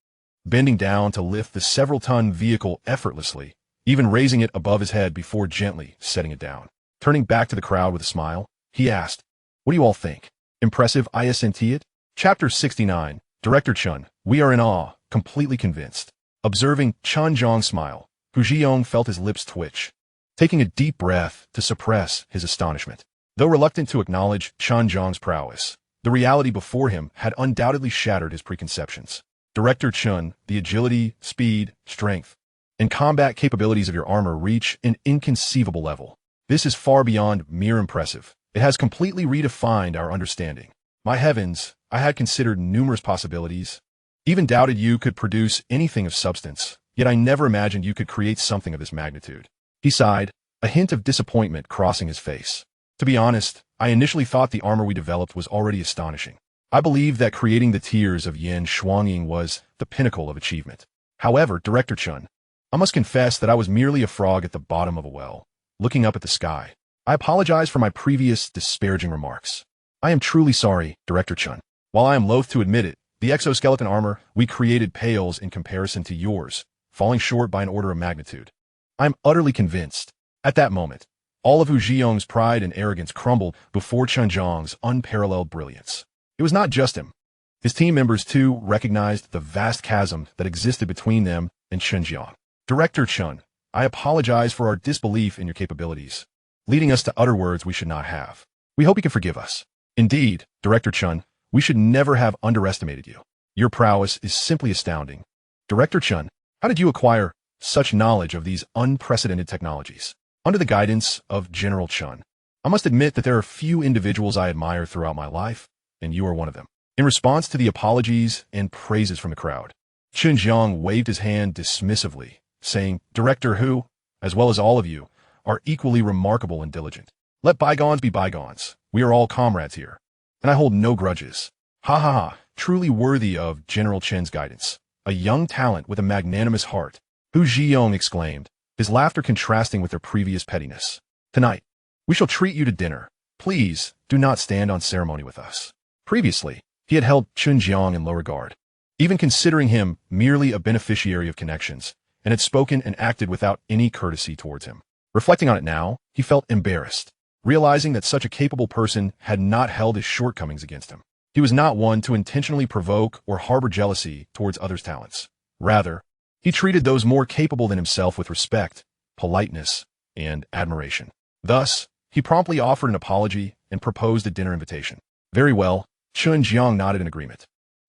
bending down to lift the several-ton vehicle effortlessly, even raising it above his head before gently setting it down. Turning back to the crowd with a smile, he asked, What do you all think? Impressive, isn't it? Chapter 69. Director Chen, we are in awe, completely convinced. Observing Chen Jiang's smile, Chen Jiang felt his lips twitch, taking a deep breath to suppress his astonishment. Though reluctant to acknowledge Chen Jiang's prowess, the reality before him had undoubtedly shattered his preconceptions. Director Chen, the agility, speed, strength, and combat capabilities of your armor reach an inconceivable level. This is far beyond mere impressive. It has completely redefined our understanding. My heavens, I had considered numerous possibilities, even doubted you could produce anything of substance, yet I never imagined you could create something of this magnitude. He sighed, a hint of disappointment crossing his face. To be honest, I initially thought the armor we developed was already astonishing. I believed that creating the tears of Yan Shuangying was the pinnacle of achievement. However, Director Chen, I must confess that I was merely a frog at the bottom of a well, looking up at the sky. I apologize for my previous disparaging remarks. I am truly sorry, Director Chen. While I am loath to admit it, the exoskeleton armor we created pales in comparison to yours, falling short by an order of magnitude. I am utterly convinced. At that moment, all of Chen Jiang's pride and arrogance crumbled before Chen Jiang's unparalleled brilliance. It was not just him. His team members, too, recognized the vast chasm that existed between them and Chen Jiang. Director Chen, I apologize for our disbelief in your capabilities, leading us to utter words we should not have. We hope you can forgive us. Indeed, Director Chen, we should never have underestimated you. Your prowess is simply astounding. Director Chen, how did you acquire such knowledge of these unprecedented technologies? Under the guidance of General Chen, I must admit that there are few individuals I admire throughout my life, and you are one of them. In response to the apologies and praises from the crowd, Chen Jiang waved his hand dismissively, saying, Director Hu, as well as all of you, are equally remarkable and diligent. Let bygones be bygones. We are all comrades here, and I hold no grudges. Ha ha ha, truly worthy of General Chen's guidance. A young talent with a magnanimous heart, Chen Jiang exclaimed, his laughter contrasting with their previous pettiness. Tonight, we shall treat you to dinner. Please, do not stand on ceremony with us. Previously, he had held Chen Jiang in low regard, even considering him merely a beneficiary of connections, and had spoken and acted without any courtesy towards him. Reflecting on it now, he felt embarrassed, realizing that such a capable person had not held his shortcomings against him. He was not one to intentionally provoke or harbor jealousy towards others' talents. Rather, he treated those more capable than himself with respect, politeness, and admiration. Thus, He promptly offered an apology and proposed a dinner invitation. Very well, Chen Jiang nodded in agreement.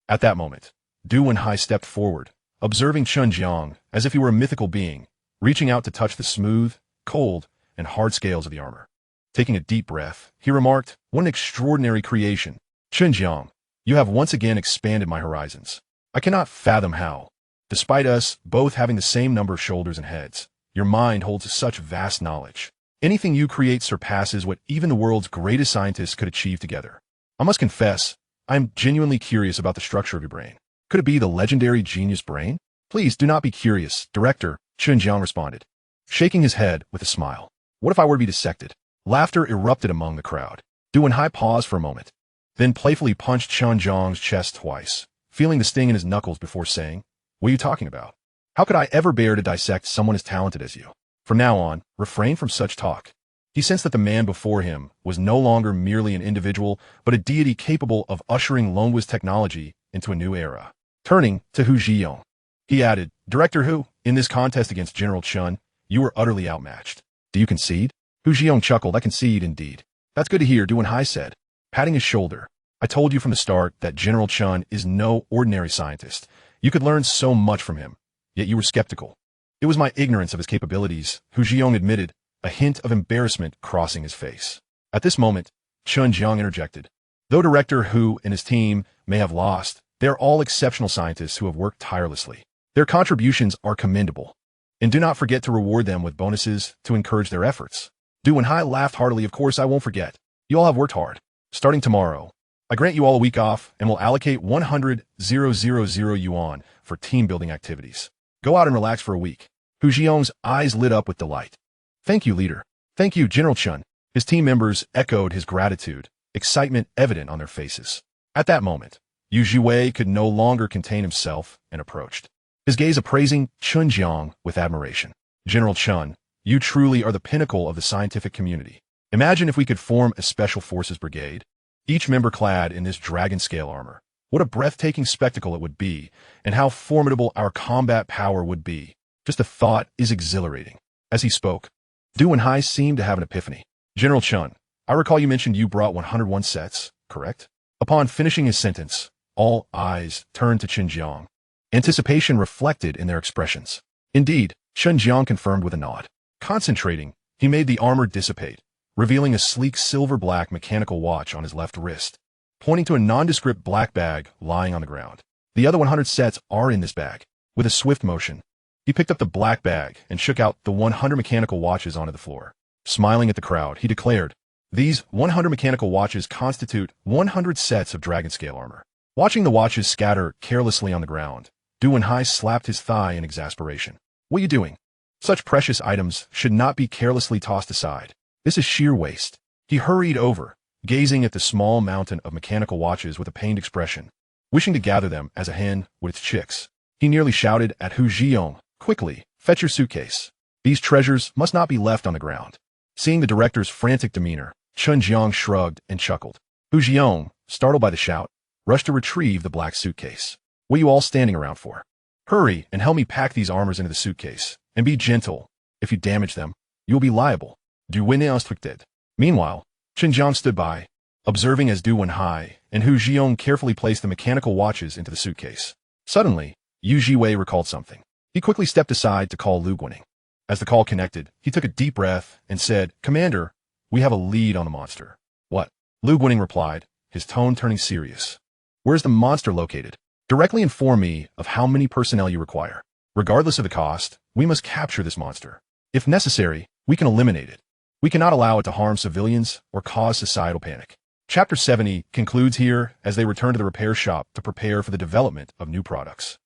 At that moment, Du Wenhai stepped forward, observing Chen Jiang as if he were a mythical being, reaching out to touch the smooth, cold, and hard scales of the armor. Taking a deep breath, he remarked, "What an extraordinary creation. Chen Jiang, you have once again expanded my horizons. I cannot fathom how, despite us both having the same number of shoulders and heads, your mind holds such vast knowledge. Anything you create surpasses what even the world's greatest scientists could achieve together. I must confess, I am genuinely curious about the structure of your brain. Could it be the legendary genius brain?" "Please do not be curious, Director," Chen Jiang responded, shaking his head with a smile. "What if I were to be dissected?" Laughter erupted among the crowd. Du Wenhai paused for a moment, then playfully punched Chen Jiang's chest twice, feeling the sting in his knuckles before saying, "What are you talking about? How could I ever bear to dissect someone as talented as you? From now on, refrain from such talk." He sensed that the man before him was no longer merely an individual, but a deity capable of ushering Longwa's technology into a new era. Turning to Hu Zhiyong, he added, "Director Hu, in this contest against General Chen, you were utterly outmatched. Do you concede?" Hu Zhiyong chuckled. "I concede indeed." "That's good to hear," Du Wenhai said, patting his shoulder. "I told you from the start that General Chen is no ordinary scientist. You could learn so much from him, yet you were skeptical." "It was my ignorance of his capabilities," Hu Zhiyong admitted, a hint of embarrassment crossing his face. At this moment, Chen Jiang interjected. "Though Director Hu and his team may have lost, they are all exceptional scientists who have worked tirelessly. Their contributions are commendable, and do not forget to reward them with bonuses to encourage their efforts." Du Wenhai laughed heartily. "Of course I won't forget. You all have worked hard. Starting tomorrow, I grant you all a week off and will allocate 100,000 yuan for team-building activities. Go out and relax for a week." Hu Zhiyong's eyes lit up with delight. "Thank you, leader." "Thank you, General Chen." His team members echoed his gratitude, excitement evident on their faces. At that moment, Yu Zhiwei could no longer contain himself and approached, his gaze appraising Chen Jiang with admiration. "General Chen, you truly are the pinnacle of the scientific community. Imagine if we could form a special forces brigade, each member clad in this dragon-scale armor. What a breathtaking spectacle it would be, and how formidable our combat power would be. Just the thought is exhilarating." As he spoke, Du Wenhai seemed to have an epiphany. "General Chen, I recall you mentioned you brought 101 sets, correct?" Upon finishing his sentence, all eyes turned to Chen Jiang. Anticipation reflected in their expressions. Indeed, Chen Jiang confirmed with a nod. Concentrating, he made the armor dissipate, revealing a sleek silver-black mechanical watch on his left wrist, pointing to a nondescript black bag lying on the ground. "The other 100 sets are in this bag." With a swift motion, he picked up the black bag and shook out the 100 mechanical watches onto the floor. Smiling at the crowd, he declared, "These 100 mechanical watches constitute 100 sets of dragon-scale armor." Watching the watches scatter carelessly on the ground, Du Wenhai slapped his thigh in exasperation. "What are you doing? Such precious items should not be carelessly tossed aside. This is sheer waste." He hurried over, gazing at the small mountain of mechanical watches with a pained expression, wishing to gather them as a hen would its chicks. He nearly shouted at Hu Zhiyong, "Quickly, fetch your suitcase. These treasures must not be left on the ground." Seeing the director's frantic demeanor, Chen Jiang shrugged and chuckled. Hu Zhiyong, startled by the shout, rushed to retrieve the black suitcase. "What are you all standing around for? Hurry and help me pack these armors into the suitcase. And be gentle. If you damage them, you will be liable." Du Wenhai instructed. Meanwhile, Chen Jiang stood by, observing as Du Wenhai and Hu Zhiyong carefully placed the mechanical watches into the suitcase. Suddenly, Yu Zhiwei recalled something. He quickly stepped aside to call Lu Guaning. As the call connected, he took a deep breath and said, "Commander, we have a lead on the monster." "What?" Lu Guaning replied, his tone turning serious. "Where's the monster located? Directly inform me of how many personnel you require. Regardless of the cost, we must capture this monster. If necessary, we can eliminate it. We cannot allow it to harm civilians or cause societal panic." Chapter 70 concludes here as they return to the repair shop to prepare for the development of new products.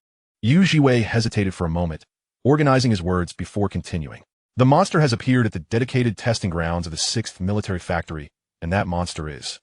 Yu Zhiwei hesitated for a moment, organizing his words before continuing. "The monster has appeared at the dedicated testing grounds of the 6th military factory, and that monster is..."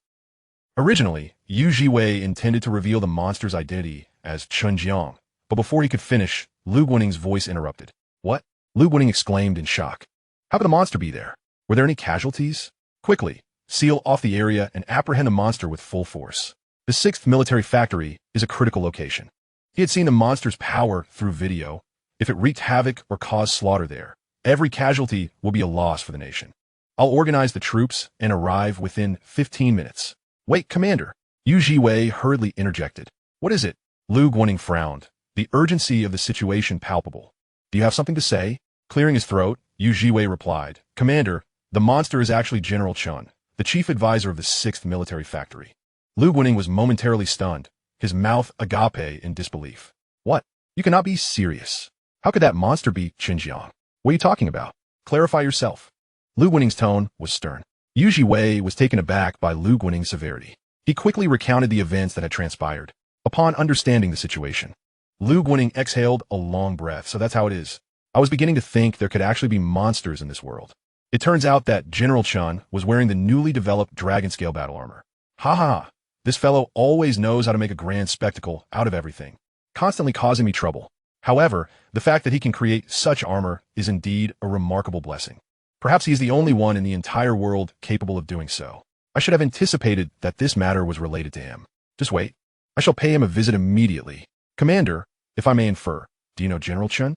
Originally, Yu Zhiwei intended to reveal the monster's identity as Chen Jiang, but before he could finish, Lu Guaning's voice interrupted. "What?" Lu Guaning exclaimed in shock. "How could the monster be there? Were there any casualties? Quickly, seal off the area and apprehend the monster with full force. The 6th military factory is a critical location." He had seen the monster's power through video. If it wreaked havoc or caused slaughter there, every casualty will be a loss for the nation. I'll organize the troops and arrive within 15 minutes. Wait, Commander. Yu Jiwei hurriedly interjected. What is it? Lu Guaning frowned, the urgency of the situation palpable. Do you have something to say? Clearing his throat, Yu Jiwei replied, Commander, the monster is actually General Chen, the chief advisor of the 6th Military Factory. Lu Guaning was momentarily stunned, his mouth agape in disbelief. What? You cannot be serious. How could that monster be Chen Jiang? What are you talking about? Clarify yourself. Lu Guaning's tone was stern. Yu Jiwei was taken aback by Lu Guaning's severity. He quickly recounted the events that had transpired. Upon understanding the situation, Lu Guaning exhaled a long breath. So that's how it is. I was beginning to think there could actually be monsters in this world. It turns out that General Chen was wearing the newly developed dragon scale battle armor. Ha ha ha. This fellow always knows how to make a grand spectacle out of everything, constantly causing me trouble. However, the fact that he can create such armor is indeed a remarkable blessing. Perhaps he is the only one in the entire world capable of doing so. I should have anticipated that this matter was related to him. Just wait. I shall pay him a visit immediately. Commander, if I may infer, do you know General Chen?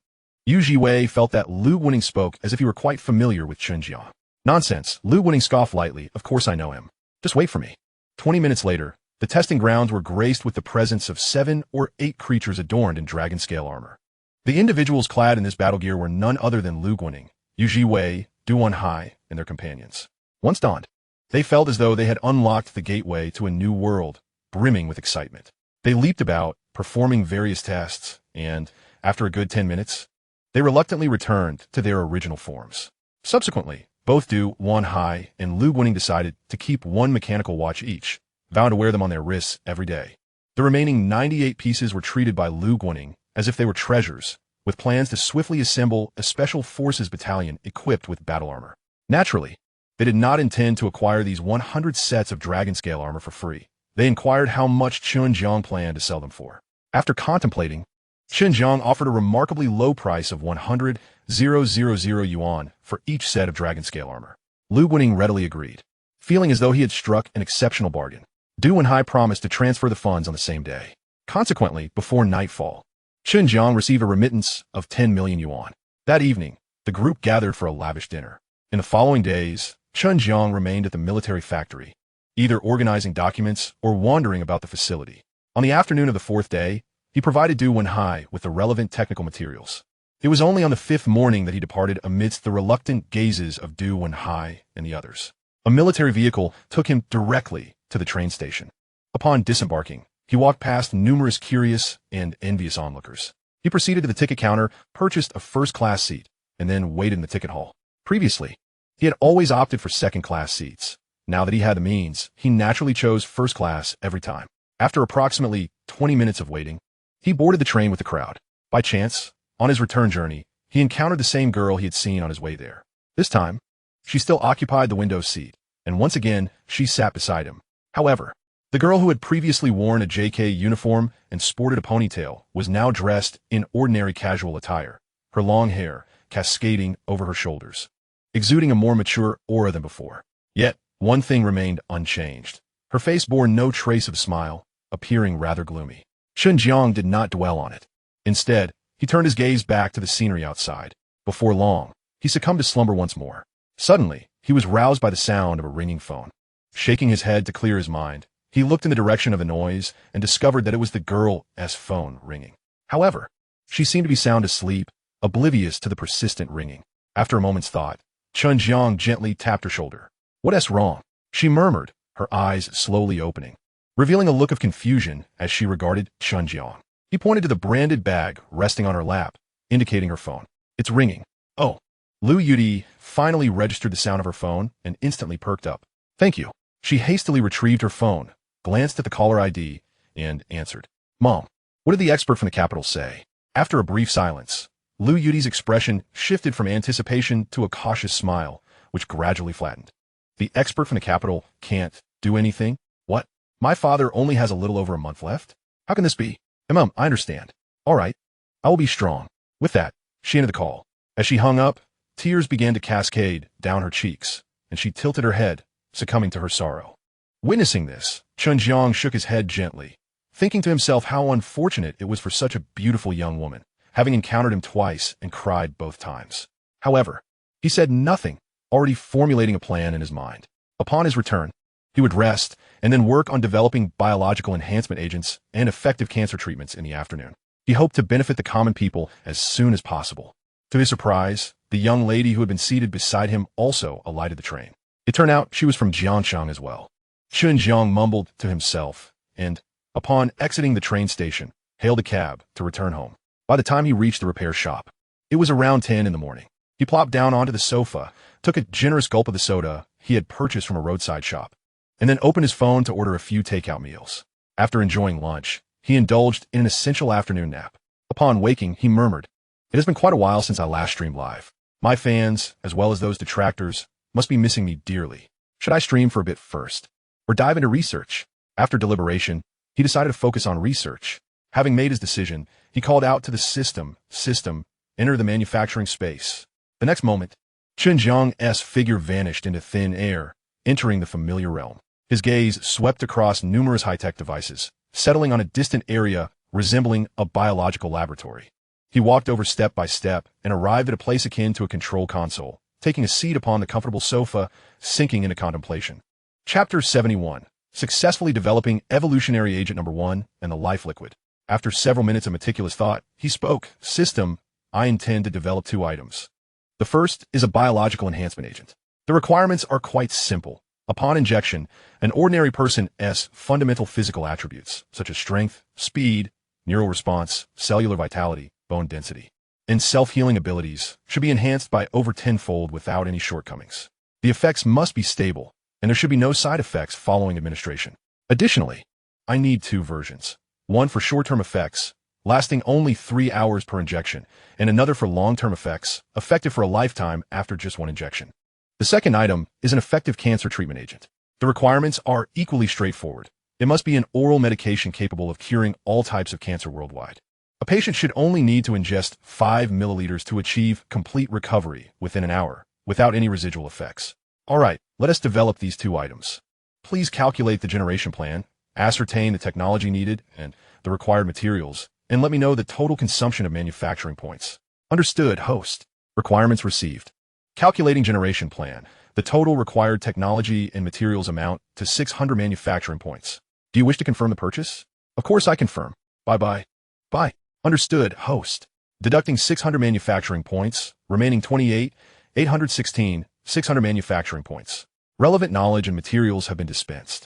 Yu Jiwei felt that Lu Guaning spoke as if he were quite familiar with Chen Jiang. Nonsense, Lu Guaning scoffed lightly. Of course I know him. Just wait for me. 20 minutes later, the testing grounds were graced with the presence of 7 or 8 creatures adorned in dragon scale armor. The individuals clad in this battle gear were none other than Lu Guaning, Yu Jiwei, Duan Hai, and their companions. Once dawned, they felt as though they had unlocked the gateway to a new world, brimming with excitement. They leaped about, performing various tests, and, after a good 10 minutes, they reluctantly returned to their original forms. Subsequently, both Duan Hai and Lu Guaning decided to keep one mechanical watch each, vowing to wear them on their wrists every day. The remaining 98 pieces were treated by Lu Guaning as if they were treasures, with plans to swiftly assemble a special forces battalion equipped with battle armor. Naturally, they did not intend to acquire these 100 sets of dragon scale armor for free. They inquired how much Chen Jiang planned to sell them for. After contemplating, Chen Jiang offered a remarkably low price of 100,000 yuan for each set of dragon scale armor. Lu Guaning readily agreed, feeling as though he had struck an exceptional bargain. Duan Hai promised to transfer the funds on the same day. Consequently, before nightfall, Chen Jiang received a remittance of 10 million yuan. That evening, the group gathered for a lavish dinner. In the following days, Chen Jiang remained at the military factory, either organizing documents or wandering about the facility. On the afternoon of the 4th day, he provided Duan Hai with the relevant technical materials. It was only on the 5th morning that he departed amidst the reluctant gazes of Duan Hai and the others. A military vehicle took him directly to the train station. Upon disembarking, he walked past numerous curious and envious onlookers. He proceeded to the ticket counter, purchased a first-class seat, and then waited in the ticket hall. Previously, he had always opted for second-class seats. Now that he had the means, he naturally chose first class every time. After approximately 20 minutes of waiting, he boarded the train with the crowd. By chance, on his return journey, he encountered the same girl he had seen on his way there. This time, she still occupied the window seat, and once again, she sat beside him. However, the girl who had previously worn a JK uniform and sported a ponytail was now dressed in ordinary casual attire, her long hair cascading over her shoulders, exuding a more mature aura than before. Yet, one thing remained unchanged. Her face bore no trace of smile, appearing rather gloomy. Chen Jiang did not dwell on it. Instead, he turned his gaze back to the scenery outside. Before long, he succumbed to slumber once more. Suddenly, he was roused by the sound of a ringing phone. Shaking his head to clear his mind, he looked in the direction of the noise and discovered that it was the girl's phone ringing. However, she seemed to be sound asleep, oblivious to the persistent ringing. After a moment's thought, Chen Jiang gently tapped her shoulder. "What's wrong?" she murmured, her eyes slowly opening, revealing a look of confusion as she regarded Chen Jiang. He pointed to the branded bag resting on her lap, indicating her phone. "It's ringing." "Oh." Lu Yudi finally registered the sound of her phone and instantly perked up. "Thank you." She hastily retrieved her phone, glanced at the caller ID, and answered. "Mom, what did the expert from the capital say?" After a brief silence, Lu Yudi's expression shifted from anticipation to a cautious smile, which gradually flattened. "The expert from the capital can't do anything? What? My father only has a little over a month left? How can this be?" "Mom, I understand. All right. I will be strong." With that, she ended the call. As she hung up, tears began to cascade down her cheeks, and she tilted her head, succumbing to her sorrow. Witnessing this, Chen Jiang shook his head gently, thinking to himself how unfortunate it was for such a beautiful young woman, having encountered him twice and cried both times. However, he said nothing, already formulating a plan in his mind. Upon his return, he would rest and then work on developing biological enhancement agents and effective cancer treatments in the afternoon. He hoped to benefit the common people as soon as possible. To his surprise, the young lady who had been seated beside him also alighted the train. It turned out she was from Jiangchang as well. Chen Jiang mumbled to himself and, upon exiting the train station, hailed a cab to return home. By the time he reached the repair shop, it was around 10 in the morning. He plopped down onto the sofa, took a generous gulp of the soda he had purchased from a roadside shop, and then opened his phone to order a few takeout meals. After enjoying lunch, he indulged in an essential afternoon nap. Upon waking, he murmured, "It has been quite a while since I last streamed live. My fans, as well as those detractors, must be missing me dearly. Should I stream for a bit first, or dive into research?" After deliberation, he decided to focus on research. Having made his decision, he called out to the system, enter the manufacturing space. The next moment, Chen Jiang's figure vanished into thin air, entering the familiar realm. His gaze swept across numerous high-tech devices, settling on a distant area resembling a biological laboratory. He walked over step by step and arrived at a place akin to a control console, taking a seat upon the comfortable sofa, sinking into contemplation. Chapter 71. Successfully Developing Evolutionary Agent Number 1 and the Life Liquid. After several minutes of meticulous thought, he spoke, "System, I intend to develop 2 items. The first is a biological enhancement agent. The requirements are quite simple. Upon injection, an ordinary person's fundamental physical attributes, such as strength, speed, neural response, cellular vitality, bone density, and self-healing abilities, should be enhanced by over 10-fold without any shortcomings. The effects must be stable, and there should be no side effects following administration. Additionally, I need 2 versions. One for short-term effects, lasting only 3 hours per injection, and another for long-term effects, effective for a lifetime after just 1 injection. The second item is an effective cancer treatment agent. The requirements are equally straightforward. It must be an oral medication capable of curing all types of cancer worldwide. A patient should only need to ingest 5 milliliters to achieve complete recovery within an hour, without any residual effects. All right, let us develop these 2 items. Please calculate the generation plan, ascertain the technology needed and the required materials, and let me know the total consumption of manufacturing points." Understood, host. Requirements received. Calculating generation plan. The total required technology and materials amount to 600 manufacturing points. Do you wish to confirm the purchase? Of course I confirm. Bye. Understood, host. Deducting 600 manufacturing points, remaining 28,816, 600 manufacturing points. Relevant knowledge and materials have been dispensed.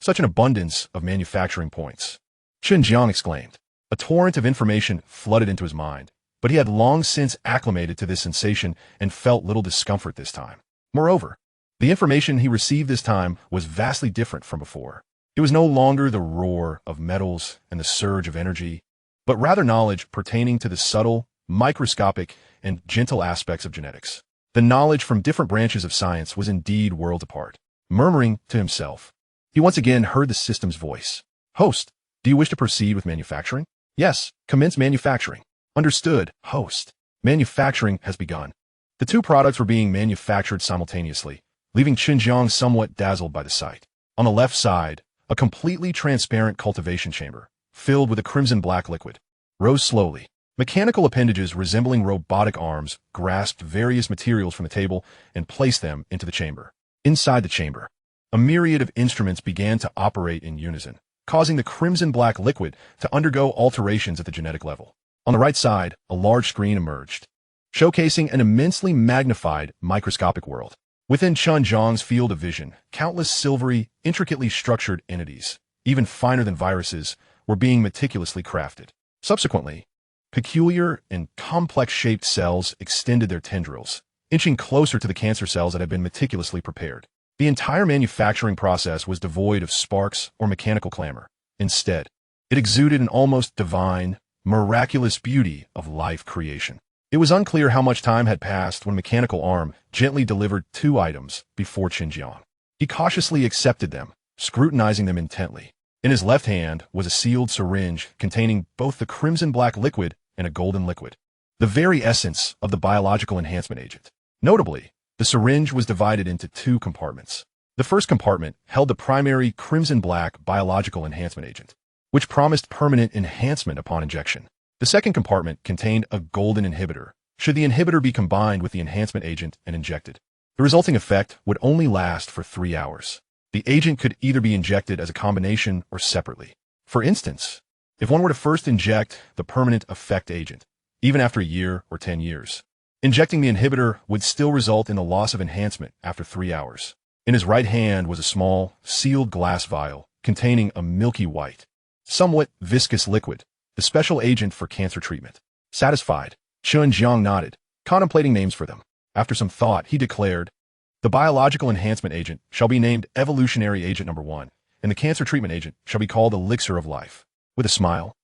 Such an abundance of manufacturing points. Chen Jiang exclaimed. A torrent of information flooded into his mind, but he had long since acclimated to this sensation and felt little discomfort this time. Moreover, the information he received this time was vastly different from before. It was no longer the roar of metals and the surge of energy, but rather knowledge pertaining to the subtle, microscopic, and gentle aspects of genetics. The knowledge from different branches of science was indeed worlds apart. Murmuring to himself, he once again heard the system's voice. "Host, do you wish to proceed with manufacturing?" "Yes, commence manufacturing." Understood, host. Manufacturing has begun. The 2 products were being manufactured simultaneously, leaving Chen Jiang somewhat dazzled by the sight. On the left side, a completely transparent cultivation chamber, filled with a crimson-black liquid, rose slowly. Mechanical appendages resembling robotic arms grasped various materials from the table and placed them into the chamber. Inside the chamber, a myriad of instruments began to operate in unison, causing the crimson-black liquid to undergo alterations at the genetic level. On the right side, a large screen emerged, showcasing an immensely magnified microscopic world. Within Chen Jiang's field of vision, countless silvery, intricately structured entities, even finer than viruses, were being meticulously crafted. Subsequently, peculiar and complex-shaped cells extended their tendrils, inching closer to the cancer cells that had been meticulously prepared. The entire manufacturing process was devoid of sparks or mechanical clamor. Instead, it exuded an almost divine, miraculous beauty of life creation. It was unclear how much time had passed when a mechanical arm gently delivered 2 items before Chen Jiang. He cautiously accepted them, scrutinizing them intently. In his left hand was a sealed syringe containing both the crimson-black liquid and a golden liquid, the very essence of the biological enhancement agent. Notably, the syringe was divided into 2 compartments. The first compartment held the primary crimson-black biological enhancement agent, which promised permanent enhancement upon injection. The second compartment contained a golden inhibitor, should the inhibitor be combined with the enhancement agent and injected. The resulting effect would only last for 3 hours. The agent could either be injected as a combination or separately. For instance, if one were to first inject the permanent effect agent, even after a year or 10 years, injecting the inhibitor would still result in the loss of enhancement after 3 hours. In his right hand was a small, sealed glass vial containing a milky white, somewhat viscous liquid, the special agent for cancer treatment. Satisfied, Chen Jiang nodded, contemplating names for them. After some thought, he declared, "The biological enhancement agent shall be named Evolutionary Agent Number 1, and the cancer treatment agent shall be called Elixir of Life." With a smile,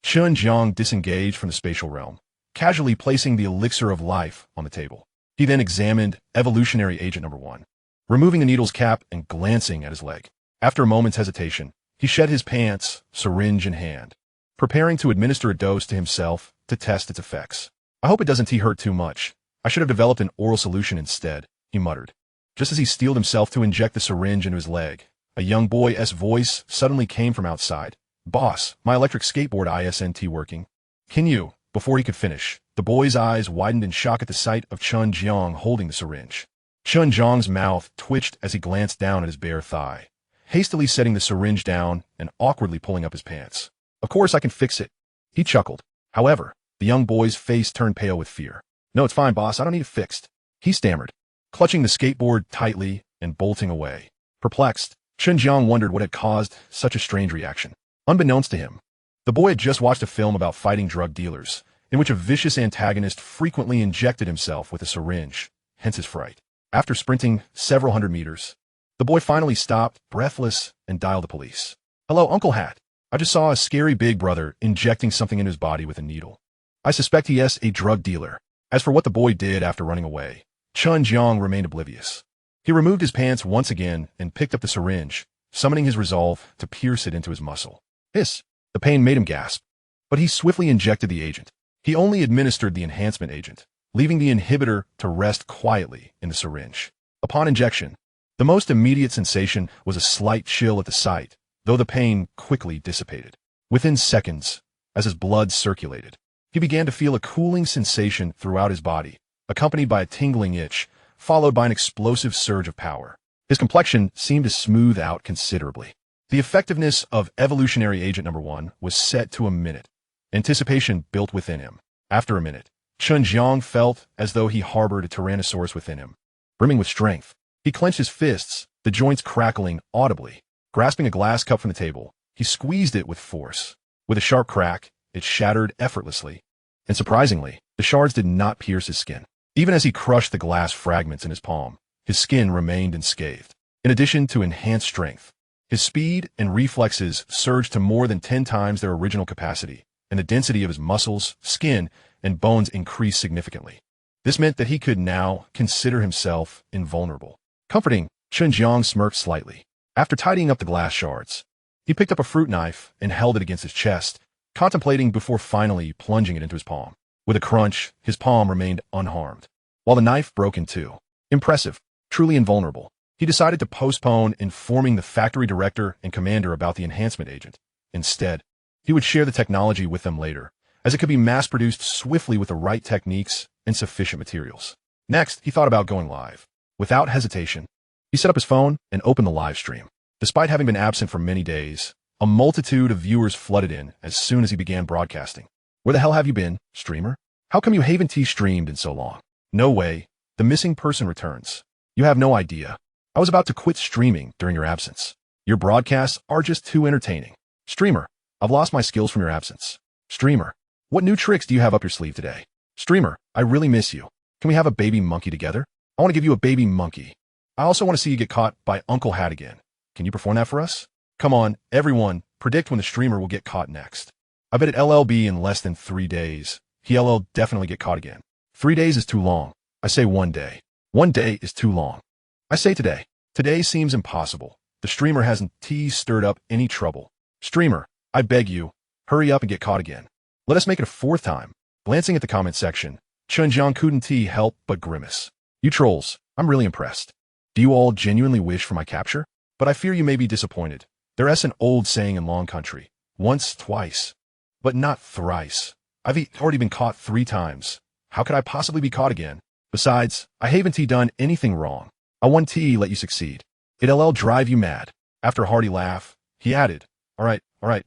Chen Jiang disengaged from the spatial realm, casually placing the Elixir of Life on the table. He then examined Evolutionary Agent Number 1, removing the needle's cap and glancing at his leg. After a moment's hesitation, he shed his pants, syringe in hand, preparing to administer a dose to himself to test its effects. "I hope it doesn't hurt too much. I should have developed an oral solution instead," he muttered. Just as he steeled himself to inject the syringe into his leg, a young boy's voice suddenly came from outside. "Boss, my electric skateboard isn't working. Can you?" Before he could finish, the boy's eyes widened in shock at the sight of Chen Jiang holding the syringe. Chen Jiang's mouth twitched as he glanced down at his bare thigh, hastily setting the syringe down and awkwardly pulling up his pants. "Of course I can fix it," he chuckled. However, the young boy's face turned pale with fear. "No, it's fine, boss. I don't need it fixed," he stammered, clutching the skateboard tightly and bolting away. Perplexed, Chen Jiang wondered what had caused such a strange reaction. Unbeknownst to him, the boy had just watched a film about fighting drug dealers, in which a vicious antagonist frequently injected himself with a syringe, hence his fright. After sprinting several hundred meters, the boy finally stopped, breathless, and dialed the police. "Hello, Uncle Hat. I just saw a scary big brother injecting something in his body with a needle. I suspect he is a drug dealer." As for what the boy did after running away, Chen Jiang remained oblivious. He removed his pants once again and picked up the syringe, summoning his resolve to pierce it into his muscle. Hiss! The pain made him gasp, but he swiftly injected the agent. He only administered the enhancement agent, leaving the inhibitor to rest quietly in the syringe. Upon injection, the most immediate sensation was a slight chill at the site, though the pain quickly dissipated. Within seconds, as his blood circulated, he began to feel a cooling sensation throughout his body, accompanied by a tingling itch, followed by an explosive surge of power. His complexion seemed to smooth out considerably. The effectiveness of Evolutionary Agent Number 1 was set to a minute. Anticipation built within him. After a minute, Chen Jiang felt as though he harbored a Tyrannosaurus within him. Brimming with strength, he clenched his fists, the joints crackling audibly. Grasping a glass cup from the table, he squeezed it with force. With a sharp crack, it shattered effortlessly. And surprisingly, the shards did not pierce his skin. Even as he crushed the glass fragments in his palm, his skin remained unscathed. In addition to enhanced strength, his speed and reflexes surged to more than 10 times their original capacity, and the density of his muscles, skin, and bones increased significantly. This meant that he could now consider himself invulnerable. Comforting, Chen Jiang smirked slightly. After tidying up the glass shards, he picked up a fruit knife and held it against his chest, contemplating before finally plunging it into his palm. With a crunch, his palm remained unharmed, while the knife broke in two. Impressive, truly invulnerable. He decided to postpone informing the factory director and commander about the enhancement agent. Instead, he would share the technology with them later, as it could be mass-produced swiftly with the right techniques and sufficient materials. Next, he thought about going live. Without hesitation, he set up his phone and opened the live stream. Despite having been absent for many days, a multitude of viewers flooded in as soon as he began broadcasting. "Where the hell have you been, streamer? How come you haven't streamed in so long?" "No way. The missing person returns. You have no idea. I was about to quit streaming during your absence. Your broadcasts are just too entertaining." "Streamer, I've lost my skills from your absence." "Streamer, what new tricks do you have up your sleeve today?" "Streamer, I really miss you. Can we have a baby monkey together? I want to give you a baby monkey. I also want to see you get caught by Uncle Hat again. Can you perform that for us? Come on, everyone, predict when the streamer will get caught next." "I bet it'll be in less than 3 days. He'll definitely get caught again." 3 days is too long. I say 1 day. 1 day is too long. I say today. Today seems impossible. The streamer hasn't stirred up any trouble. "Streamer, I beg you, hurry up and get caught again. Let us make it a 4th time." Glancing at the comment section, Chen Jiang couldn't help but grimace. "You trolls, I'm really impressed. Do you all genuinely wish for my capture? But I fear you may be disappointed. There's an old saying in Long Country, once, twice, but not thrice. I've already been caught 3 times. How could I possibly be caught again?" Besides, I haven't done anything wrong. I want to let you succeed. It'll drive you mad. After a hearty laugh, he added, all right,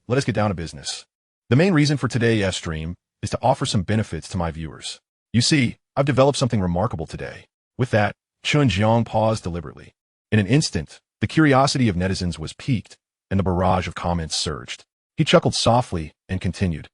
let us get down to business. The main reason for today's stream is to offer some benefits to my viewers. You see, I've developed something remarkable today. With that, Chen Jiang paused deliberately. In an instant, the curiosity of netizens was piqued, and the barrage of comments surged. He chuckled softly and continued.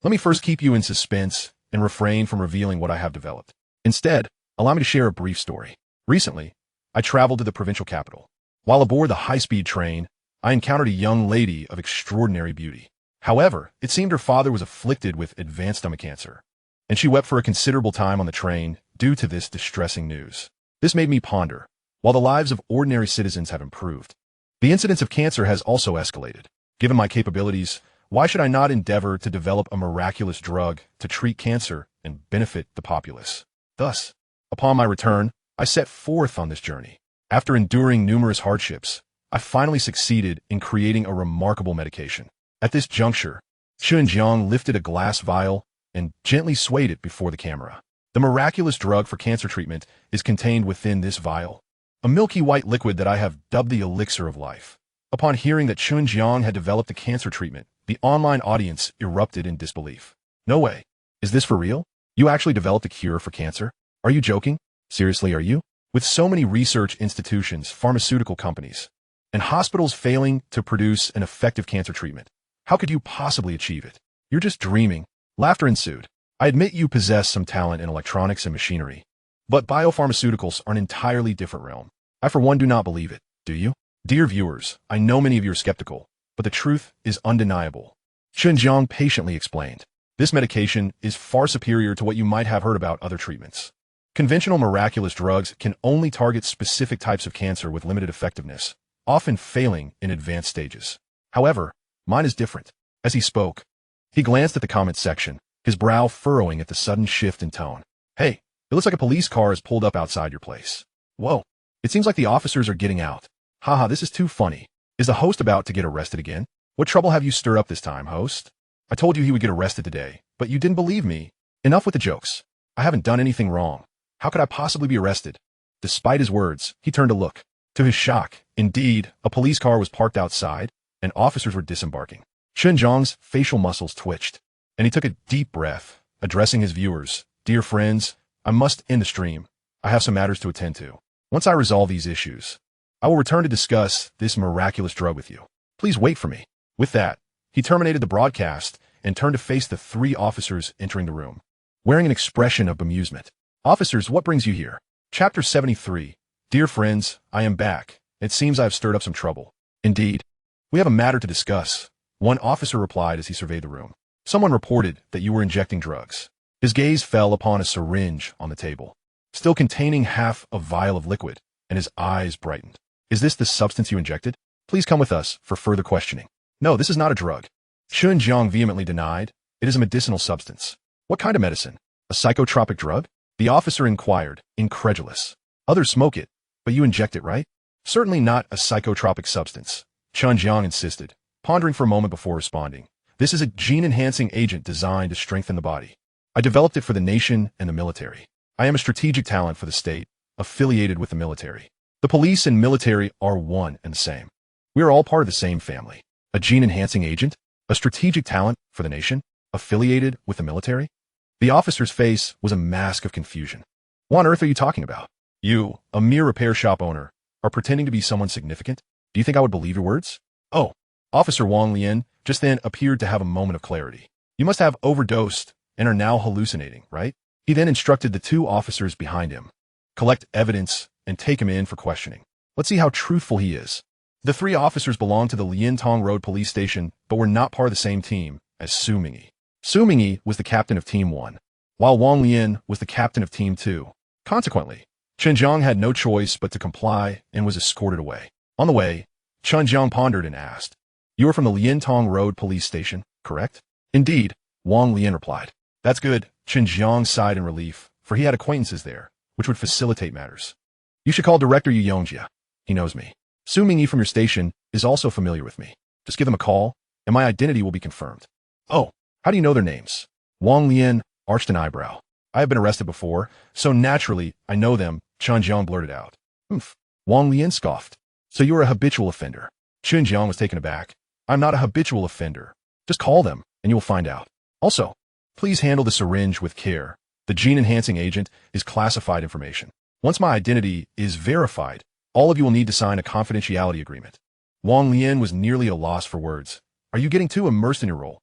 Let me first keep you in suspense and refrain from revealing what I have developed. Instead, allow me to share a brief story. Recently, I traveled to the provincial capital. While aboard the high-speed train, I encountered a young lady of extraordinary beauty. However, it seemed her father was afflicted with advanced stomach cancer, and she wept for a considerable time on the train due to this distressing news. This made me ponder. While the lives of ordinary citizens have improved, the incidence of cancer has also escalated. Given my capabilities, why should I not endeavor to develop a miraculous drug to treat cancer and benefit the populace? Thus, upon my return, I set forth on this journey. After enduring numerous hardships, I finally succeeded in creating a remarkable medication. At this juncture, Chen Jiang lifted a glass vial and gently swayed it before the camera. The miraculous drug for cancer treatment is contained within this vial, a milky white liquid that I have dubbed the elixir of life. Upon hearing that Chen Jiang had developed a cancer treatment, the online audience erupted in disbelief. No way. Is this for real? You actually developed a cure for cancer? Are you joking? Seriously, are you? With so many research institutions, pharmaceutical companies, and hospitals failing to produce an effective cancer treatment, how could you possibly achieve it? You're just dreaming. Laughter ensued. I admit you possess some talent in electronics and machinery, but biopharmaceuticals are an entirely different realm. I for one do not believe it, do you? Dear viewers, I know many of you are skeptical, but the truth is undeniable. Chen Jiang patiently explained. This medication is far superior to what you might have heard about other treatments. Conventional miraculous drugs can only target specific types of cancer with limited effectiveness, often failing in advanced stages. However, mine is different. As he spoke, he glanced at the comment section, his brow furrowing at the sudden shift in tone. Hey, it looks like a police car is pulled up outside your place. Whoa, it seems like the officers are getting out. Haha, this is too funny. Is the host about to get arrested again? What trouble have you stirred up this time, host? I told you he would get arrested today, but you didn't believe me. Enough with the jokes. I haven't done anything wrong. How could I possibly be arrested? Despite his words, he turned to look. To his shock, indeed, a police car was parked outside, and officers were disembarking. Chen Jiang's facial muscles twitched, and he took a deep breath, addressing his viewers. Dear friends, I must end the stream. I have some matters to attend to. Once I resolve these issues, I will return to discuss this miraculous drug with you. Please wait for me. With that, he terminated the broadcast and turned to face the three officers entering the room, wearing an expression of bemusement. Officers, what brings you here? Chapter 73. Dear friends, I am back. It seems I have stirred up some trouble. Indeed. We have a matter to discuss. One officer replied as he surveyed the room. Someone reported that you were injecting drugs. His gaze fell upon a syringe on the table, still containing half a vial of liquid, and his eyes brightened. Is this the substance you injected? Please come with us for further questioning. No, this is not a drug. Chen Jiang vehemently denied. It is a medicinal substance. What kind of medicine? A psychotropic drug? The officer inquired, incredulous. Others smoke it, but you inject it, right? Certainly not a psychotropic substance, Chen Jiang insisted, pondering for a moment before responding. This is a gene-enhancing agent designed to strengthen the body. I developed it for the nation and the military. I am a strategic talent for the state, affiliated with the military. The police and military are one and the same. We are all part of the same family. A gene-enhancing agent? A strategic talent for the nation? Affiliated with the military? The officer's face was a mask of confusion. What on earth are you talking about? You, a mere repair shop owner, are pretending to be someone significant? Do you think I would believe your words? Oh, Officer Wang Lian just then appeared to have a moment of clarity. You must have overdosed and are now hallucinating, right? He then instructed the two officers behind him. Collect evidence and take him in for questioning. Let's see how truthful he is. The three officers belonged to the Liantong Road Police Station, but were not part of the same team as Su Mingyi. Su Mingyi was the captain of Team 1, while Wang Lian was the captain of Team 2. Consequently, Chen Jiang had no choice but to comply and was escorted away. On the way, Chen Jiang pondered and asked, You are from the Liantong Road Police Station, correct? Indeed, Wang Lian replied. That's good, Chen Jiang sighed in relief, for he had acquaintances there, which would facilitate matters. You should call Director Yu Yongjia. He knows me. Su Mingyi from your station is also familiar with me. Just give them a call, and my identity will be confirmed. Oh, how do you know their names? Wang Lian arched an eyebrow. I have been arrested before, so naturally, I know them, Chen Jiang blurted out. Oomph. Wang Lian scoffed. So you are a habitual offender. Chen Jiang was taken aback. I'm not a habitual offender. Just call them, and you will find out. Also, please handle the syringe with care. The gene-enhancing agent is classified information. Once my identity is verified, all of you will need to sign a confidentiality agreement. Wang Lian was nearly at a loss for words. Are you getting too immersed in your role?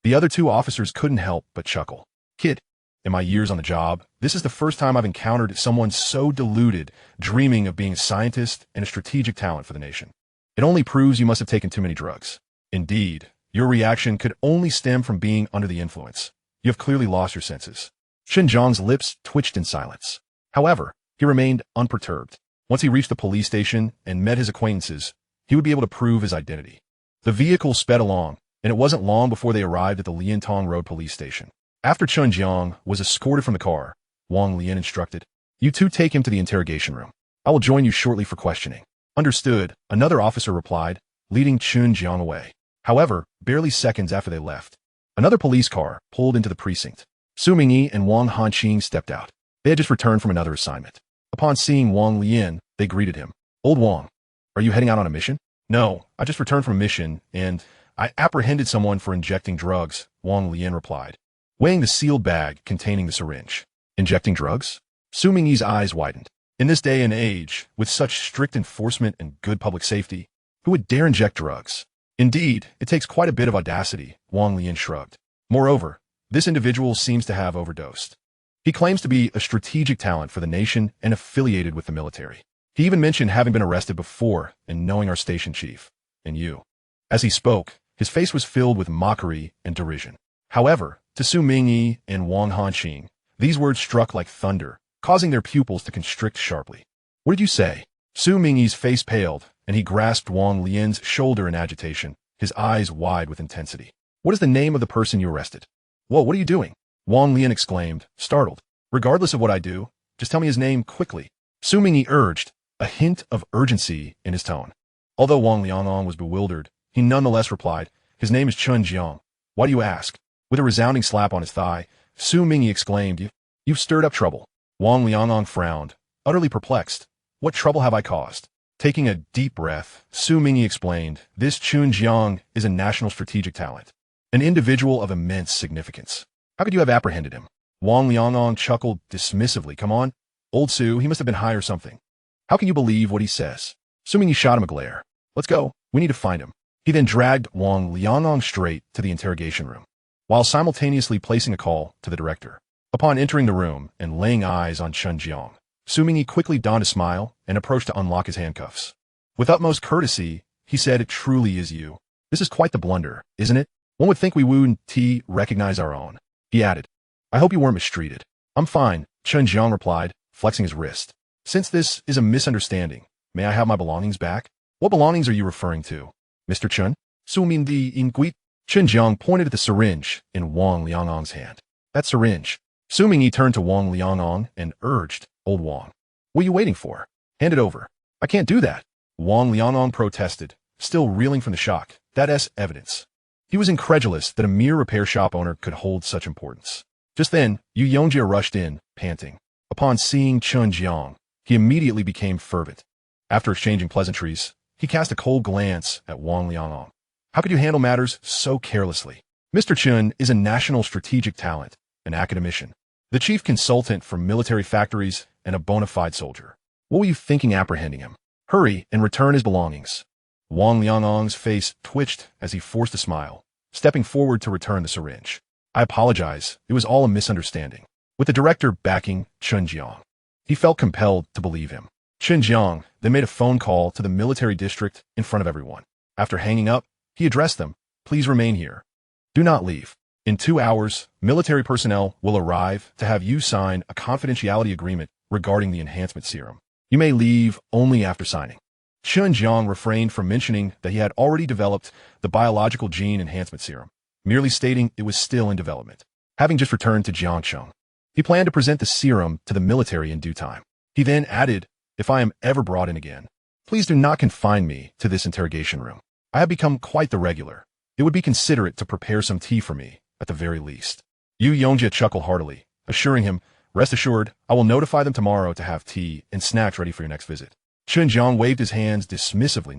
The other two officers couldn't help but chuckle. Kid, in my years on the job, this is the first time I've encountered someone so deluded, dreaming of being a scientist and a strategic talent for the nation. It only proves you must have taken too many drugs. Indeed, your reaction could only stem from being under the influence. You have clearly lost your senses. Chen Jiang's lips twitched in silence. However, he remained unperturbed. Once he reached the police station and met his acquaintances, he would be able to prove his identity. The vehicle sped along, and it wasn't long before they arrived at the Liantong Road police station. After Chen Jiang was escorted from the car, Wang Lian instructed, "You two take him to the interrogation room. I will join you shortly for questioning." Understood, another officer replied, leading Chen Jiang away. However, barely seconds after they left, another police car pulled into the precinct. Su Mingyi and Wang Hanqing stepped out. They had just returned from another assignment. Upon seeing Wang Lian, they greeted him. "Old Wang, are you heading out on a mission?" "No, I just returned from a mission, and I apprehended someone for injecting drugs," Wang Lian replied, weighing the sealed bag containing the syringe. "Injecting drugs?" Su Mingyi's eyes widened. In this day and age, with such strict enforcement and good public safety, who would dare inject drugs? Indeed, it takes quite a bit of audacity, Wang Lian shrugged. Moreover, this individual seems to have overdosed. He claims to be a strategic talent for the nation and affiliated with the military. He even mentioned having been arrested before and knowing our station chief, and you. As he spoke, his face was filled with mockery and derision. However, to Su Mingyi and Wang Hanqing, these words struck like thunder, causing their pupils to constrict sharply. "What did you say?" Su Mingyi's face paled, and he grasped Wang Lian's shoulder in agitation, his eyes wide with intensity. "What is the name of the person you arrested?" "Whoa, what are you doing?" Wang Lian exclaimed, startled. "Regardless of what I do, just tell me his name quickly," Su Mingyi urged, a hint of urgency in his tone. Although Wang Liangong was bewildered, he nonetheless replied, "His name is Chen Jiang. Why do you ask?" With a resounding slap on his thigh, Su Mingyi exclaimed, "You've stirred up trouble." Wang Liangong frowned, utterly perplexed. "What trouble have I caused?" Taking a deep breath, Su Mingyi explained, "This Chen Jiang is a national strategic talent, an individual of immense significance. How could you have apprehended him?" Wang Liangong chuckled dismissively. "Come on, old Su, he must have been high or something. How can you believe what he says?" Su Mingyi shot him a glare. "Let's go. We need to find him." He then dragged Wang Liangong straight to the interrogation room, while simultaneously placing a call to the director. Upon entering the room and laying eyes on Chen Jiang, Su Mingyi quickly donned a smile and approached to unlock his handcuffs. With utmost courtesy, he said, "It truly is you. This is quite the blunder, isn't it? One would think we wouldn't recognize our own." He added, "I hope you weren't mistreated." "I'm fine," Chen Jiang replied, flexing his wrist. "Since this is a misunderstanding, may I have my belongings back?" "What belongings are you referring to, Mr. Chen?" "Su Min the Inguit." Chen Jiang pointed at the syringe in Wang Liangong's hand. "That syringe." Su Mingyi turned to Wang Liangong and urged, "Old Wang, what are you waiting for? Hand it over." "I can't do that," Wang Liangong protested, still reeling from the shock. "That's evidence." He was incredulous that a mere repair shop owner could hold such importance. Just then, Yu Yongjia rushed in, panting. Upon seeing Chen Jiang, he immediately became fervent. After exchanging pleasantries, he cast a cold glance at Wang Liangong. "How could you handle matters so carelessly?" "Mr. Chen is a national strategic talent, an academician, the chief consultant for military factories, and a bona fide soldier. What were you thinking apprehending him? Hurry and return his belongings." Wang Liangong's face twitched as he forced a smile, stepping forward to return the syringe. "I apologize. It was all a misunderstanding." With the director backing Chen Jiang, he felt compelled to believe him. Chen Jiang then made a phone call to the military district in front of everyone. After hanging up, he addressed them, "Please remain here. Do not leave. In 2 hours, military personnel will arrive to have you sign a confidentiality agreement regarding the enhancement serum. You may leave only after signing." Chen Jiang refrained from mentioning that he had already developed the biological gene enhancement serum, merely stating it was still in development. Having just returned to Jiangcheng, he planned to present the serum to the military in due time. He then added, "If I am ever brought in again, please do not confine me to this interrogation room. I have become quite the regular. It would be considerate to prepare some tea for me, at the very least." Yu Yongjia chuckled heartily, assuring him, "Rest assured, I will notify them tomorrow to have tea and snacks ready for your next visit." Chen Jiang waved his hands dismissively.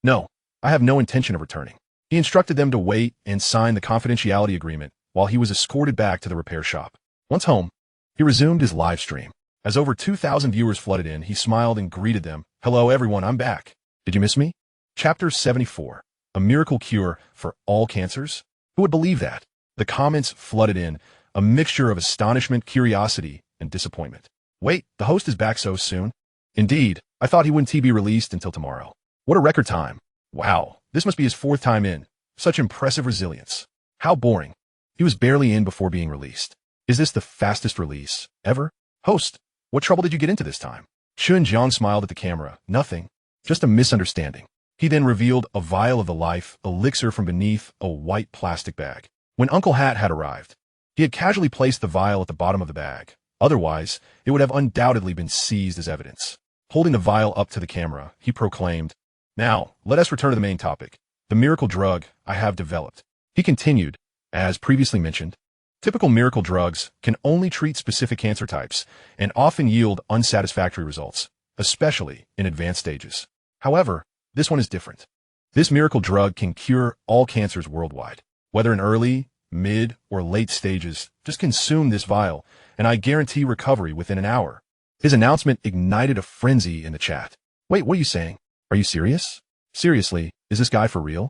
No, I have no intention of returning. He instructed them to wait and sign the confidentiality agreement while he was escorted back to the repair shop. Once home, he resumed his live stream. As over 2,000 viewers flooded in, he smiled and greeted them. "Hello everyone, I'm back. Did you miss me?" Chapter 74. A miracle cure for all cancers? Who would believe that? The comments flooded in, a mixture of astonishment, curiosity, and disappointment. "Wait, the host is back so soon?" "Indeed, I thought he wouldn't be released until tomorrow." "What a record time. Wow, this must be his 4th time in. Such impressive resilience. How boring. He was barely in before being released. Is this the fastest release ever? Host, what trouble did you get into this time?" Chen Jiang smiled at the camera. "Nothing. Just a misunderstanding." He then revealed a vial of the life elixir from beneath a white plastic bag. When Uncle Hat had arrived, he had casually placed the vial at the bottom of the bag. Otherwise, it would have undoubtedly been seized as evidence. Holding the vial up to the camera, he proclaimed, "Now, let us return to the main topic, the miracle drug I have developed." He continued, "As previously mentioned, typical miracle drugs can only treat specific cancer types and often yield unsatisfactory results, especially in advanced stages. However, this one is different. This miracle drug can cure all cancers worldwide. Whether in early, mid, or late stages, just consume this vial, and I guarantee recovery within an hour." His announcement ignited a frenzy in the chat. "Wait, what are you saying? Are you serious? Seriously, is this guy for real?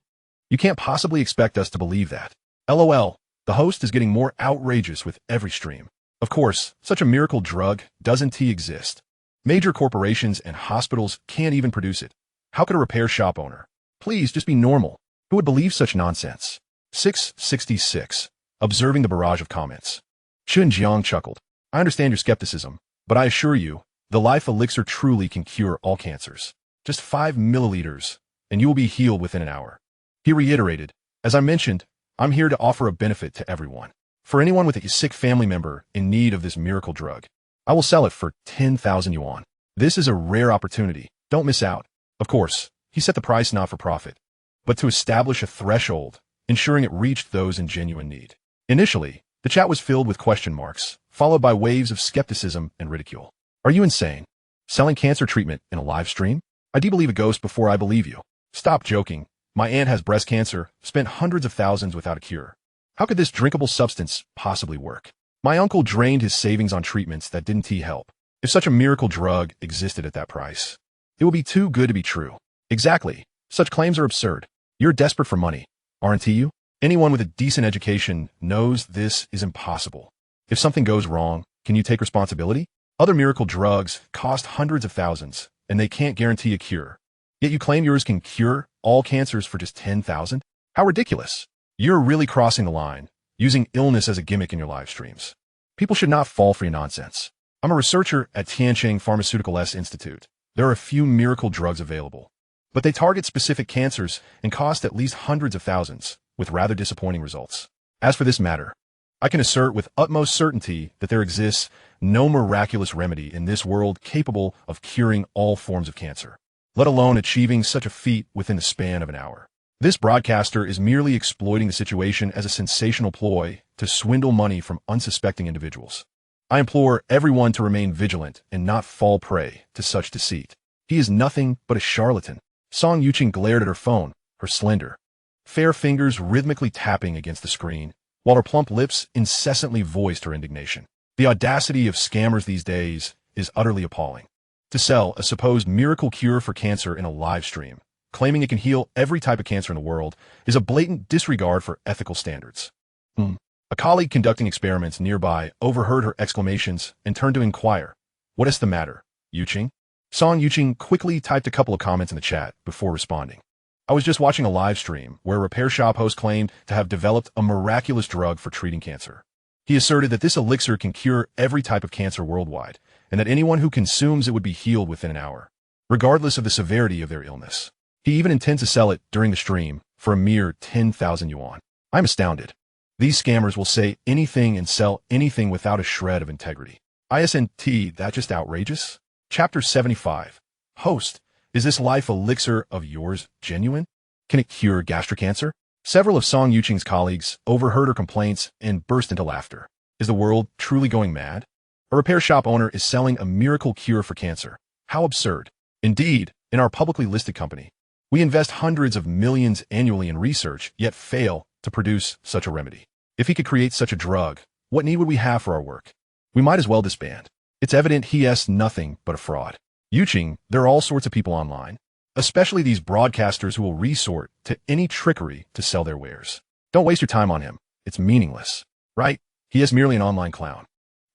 You can't possibly expect us to believe that. LOL, the host is getting more outrageous with every stream. Of course, such a miracle drug doesn't exist. Major corporations and hospitals can't even produce it. How could a repair shop owner? Please just be normal. Who would believe such nonsense?" 666. Observing the barrage of comments, Chen Jiang chuckled. "I understand your skepticism, but I assure you, the life elixir truly can cure all cancers. Just 5 milliliters, and you will be healed within an hour." He reiterated, "As I mentioned, I'm here to offer a benefit to everyone. For anyone with a sick family member in need of this miracle drug, I will sell it for 10,000 yuan. This is a rare opportunity. Don't miss out." Of course, he set the price not for profit, but to establish a threshold, ensuring it reached those in genuine need. Initially, the chat was filled with question marks, followed by waves of skepticism and ridicule. "Are you insane? Selling cancer treatment in a live stream? I do believe a ghost before I believe you. Stop joking. My aunt has breast cancer, spent hundreds of thousands without a cure. How could this drinkable substance possibly work? My uncle drained his savings on treatments that didn't help. If such a miracle drug existed at that price, it would be too good to be true." Exactly. Such claims are absurd. You're desperate for money, aren't you? Anyone with a decent education knows this is impossible. If something goes wrong, can you take responsibility? Other miracle drugs cost hundreds of thousands, and they can't guarantee a cure. Yet you claim yours can cure all cancers for just 10,000? How ridiculous. You're really crossing the line, using illness as a gimmick in your live streams. People should not fall for your nonsense. I'm a researcher at Tianjin Pharmaceutical Institute. There are a few miracle drugs available, but they target specific cancers and cost at least hundreds of thousands, with rather disappointing results. As for this matter, I can assert with utmost certainty that there exists no miraculous remedy in this world capable of curing all forms of cancer, let alone achieving such a feat within the span of an hour. This broadcaster is merely exploiting the situation as a sensational ploy to swindle money from unsuspecting individuals. I implore everyone to remain vigilant and not fall prey to such deceit. He is nothing but a charlatan. Song Yuqing glared at her phone, her slender, fair fingers rhythmically tapping against the screen, while her plump lips incessantly voiced her indignation. The audacity of scammers these days is utterly appalling. To sell a supposed miracle cure for cancer in a live stream, claiming it can heal every type of cancer in the world, is a blatant disregard for ethical standards. A colleague conducting experiments nearby overheard her exclamations and turned to inquire, "What is the matter, Yuqing?" Song Yuqing quickly typed a couple of comments in the chat before responding. "I was just watching a live stream where a repair shop host claimed to have developed a miraculous drug for treating cancer. He asserted that this elixir can cure every type of cancer worldwide, and that anyone who consumes it would be healed within an hour, regardless of the severity of their illness. He even intends to sell it during the stream for a mere 10,000 yuan. I'm astounded. These scammers will say anything and sell anything without a shred of integrity. ISNT, that just outrageous?" Chapter 75. Host, is this life elixir of yours genuine? Can it cure gastric cancer? Several of Song Yuqing's colleagues overheard her complaints and burst into laughter. Is the world truly going mad? A repair shop owner is selling a miracle cure for cancer. How absurd. Indeed, in our publicly listed company, we invest hundreds of millions annually in research, yet fail to produce such a remedy. If he could create such a drug, what need would we have for our work? We might as well disband. It's evident he is nothing but a fraud. Yuching, there are all sorts of people online, especially these broadcasters who will resort to any trickery to sell their wares. Don't waste your time on him. It's meaningless, right? He is merely an online clown.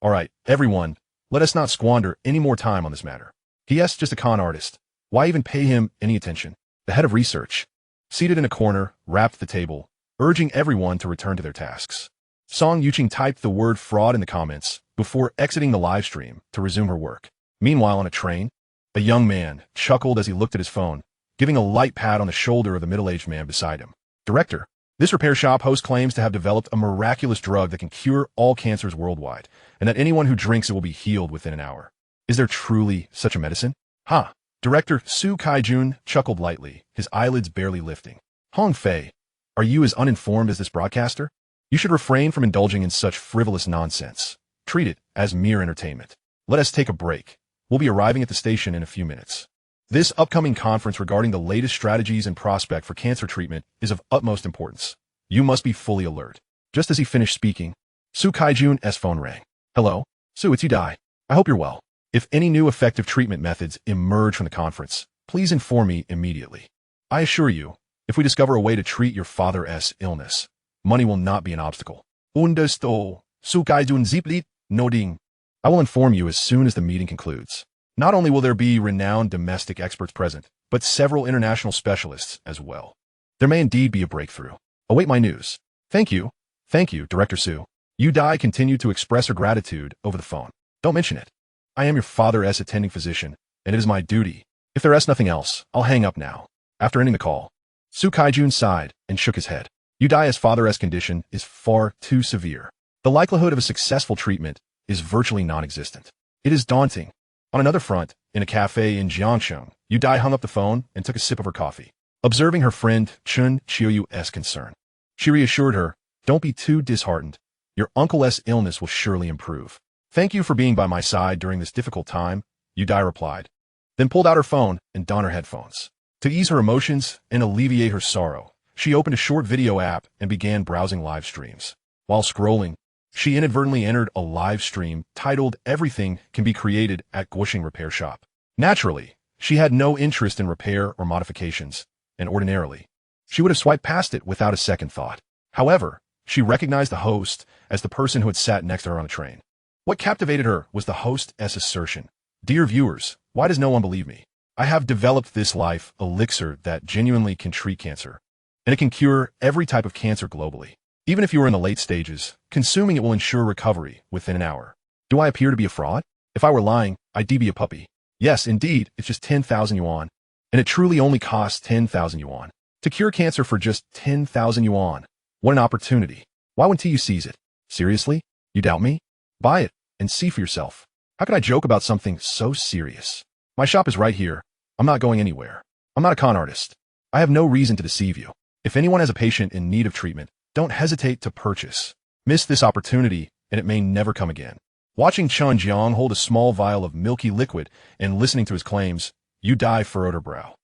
All right, everyone, let us not squander any more time on this matter. He is just a con artist. Why even pay him any attention? The head of research, seated in a corner, rapped the table, urging everyone to return to their tasks. Song Yuching typed the word fraud in the comments before exiting the live stream to resume her work. Meanwhile, on a train, a young man chuckled as he looked at his phone, giving a light pat on the shoulder of the middle-aged man beside him. Director, this repair shop host claims to have developed a miraculous drug that can cure all cancers worldwide, and that anyone who drinks it will be healed within an hour. Is there truly such a medicine? Ha! Director Su Kaijun chuckled lightly, his eyelids barely lifting. Hong Fei, are you as uninformed as this broadcaster? You should refrain from indulging in such frivolous nonsense. Treat it as mere entertainment. Let us take a break. We'll be arriving at the station in a few minutes. This upcoming conference regarding the latest strategies and prospect for cancer treatment is of utmost importance. You must be fully alert. Just as he finished speaking, Su Kaijun's phone rang. Hello? Su, it's you, Dai. I hope you're well. If any new effective treatment methods emerge from the conference, please inform me immediately. I assure you, if we discover a way to treat your father's illness, money will not be an obstacle. Understood. Su Kaijun ziplit, nodding. I will inform you as soon as the meeting concludes. Not only will there be renowned domestic experts present, but several international specialists as well. There may indeed be a breakthrough. Await my news. Thank you. Thank you, Director Su. Yu Dai continued to express her gratitude over the phone. Don't mention it. I am your father's attending physician, and it is my duty. If there is nothing else, I'll hang up now. After ending the call, Su Kaijun sighed and shook his head. Yu Dai's father's condition is far too severe. The likelihood of a successful treatment is virtually non-existent. It is daunting. On another front, in a cafe in Jiangsheng, Yu Dai hung up the phone and took a sip of her coffee. Observing her friend Chen Jiang's concern, she reassured her, don't be too disheartened. Your uncle's illness will surely improve. Thank you for being by my side during this difficult time, Yu Dai replied, then pulled out her phone and donned her headphones. To ease her emotions and alleviate her sorrow, she opened a short video app and began browsing live streams. While scrolling, she inadvertently entered a live stream titled Everything Can Be Created at Guoxing Repair Shop. Naturally, she had no interest in repair or modifications, and ordinarily, she would have swiped past it without a second thought. However, she recognized the host as the person who had sat next to her on the train. What captivated her was the host's assertion. Dear viewers, why does no one believe me? I have developed this life elixir that genuinely can treat cancer, and it can cure every type of cancer globally. Even if you are in the late stages, consuming it will ensure recovery within an hour. Do I appear to be a fraud? If I were lying, I'd be a puppy. Yes, indeed, it's just 10,000 yuan, and it truly only costs 10,000 yuan. To cure cancer for just 10,000 yuan. What an opportunity. Why wouldn't you seize it? Seriously? You doubt me? Buy it and see for yourself. How could I joke about something so serious? My shop is right here. I'm not going anywhere. I'm not a con artist. I have no reason to deceive you. If anyone has a patient in need of treatment, don't hesitate to purchase. Miss this opportunity, and it may never come again. Watching Chen Jiang hold a small vial of milky liquid and listening to his claims, Yu Dai furrowed her brow.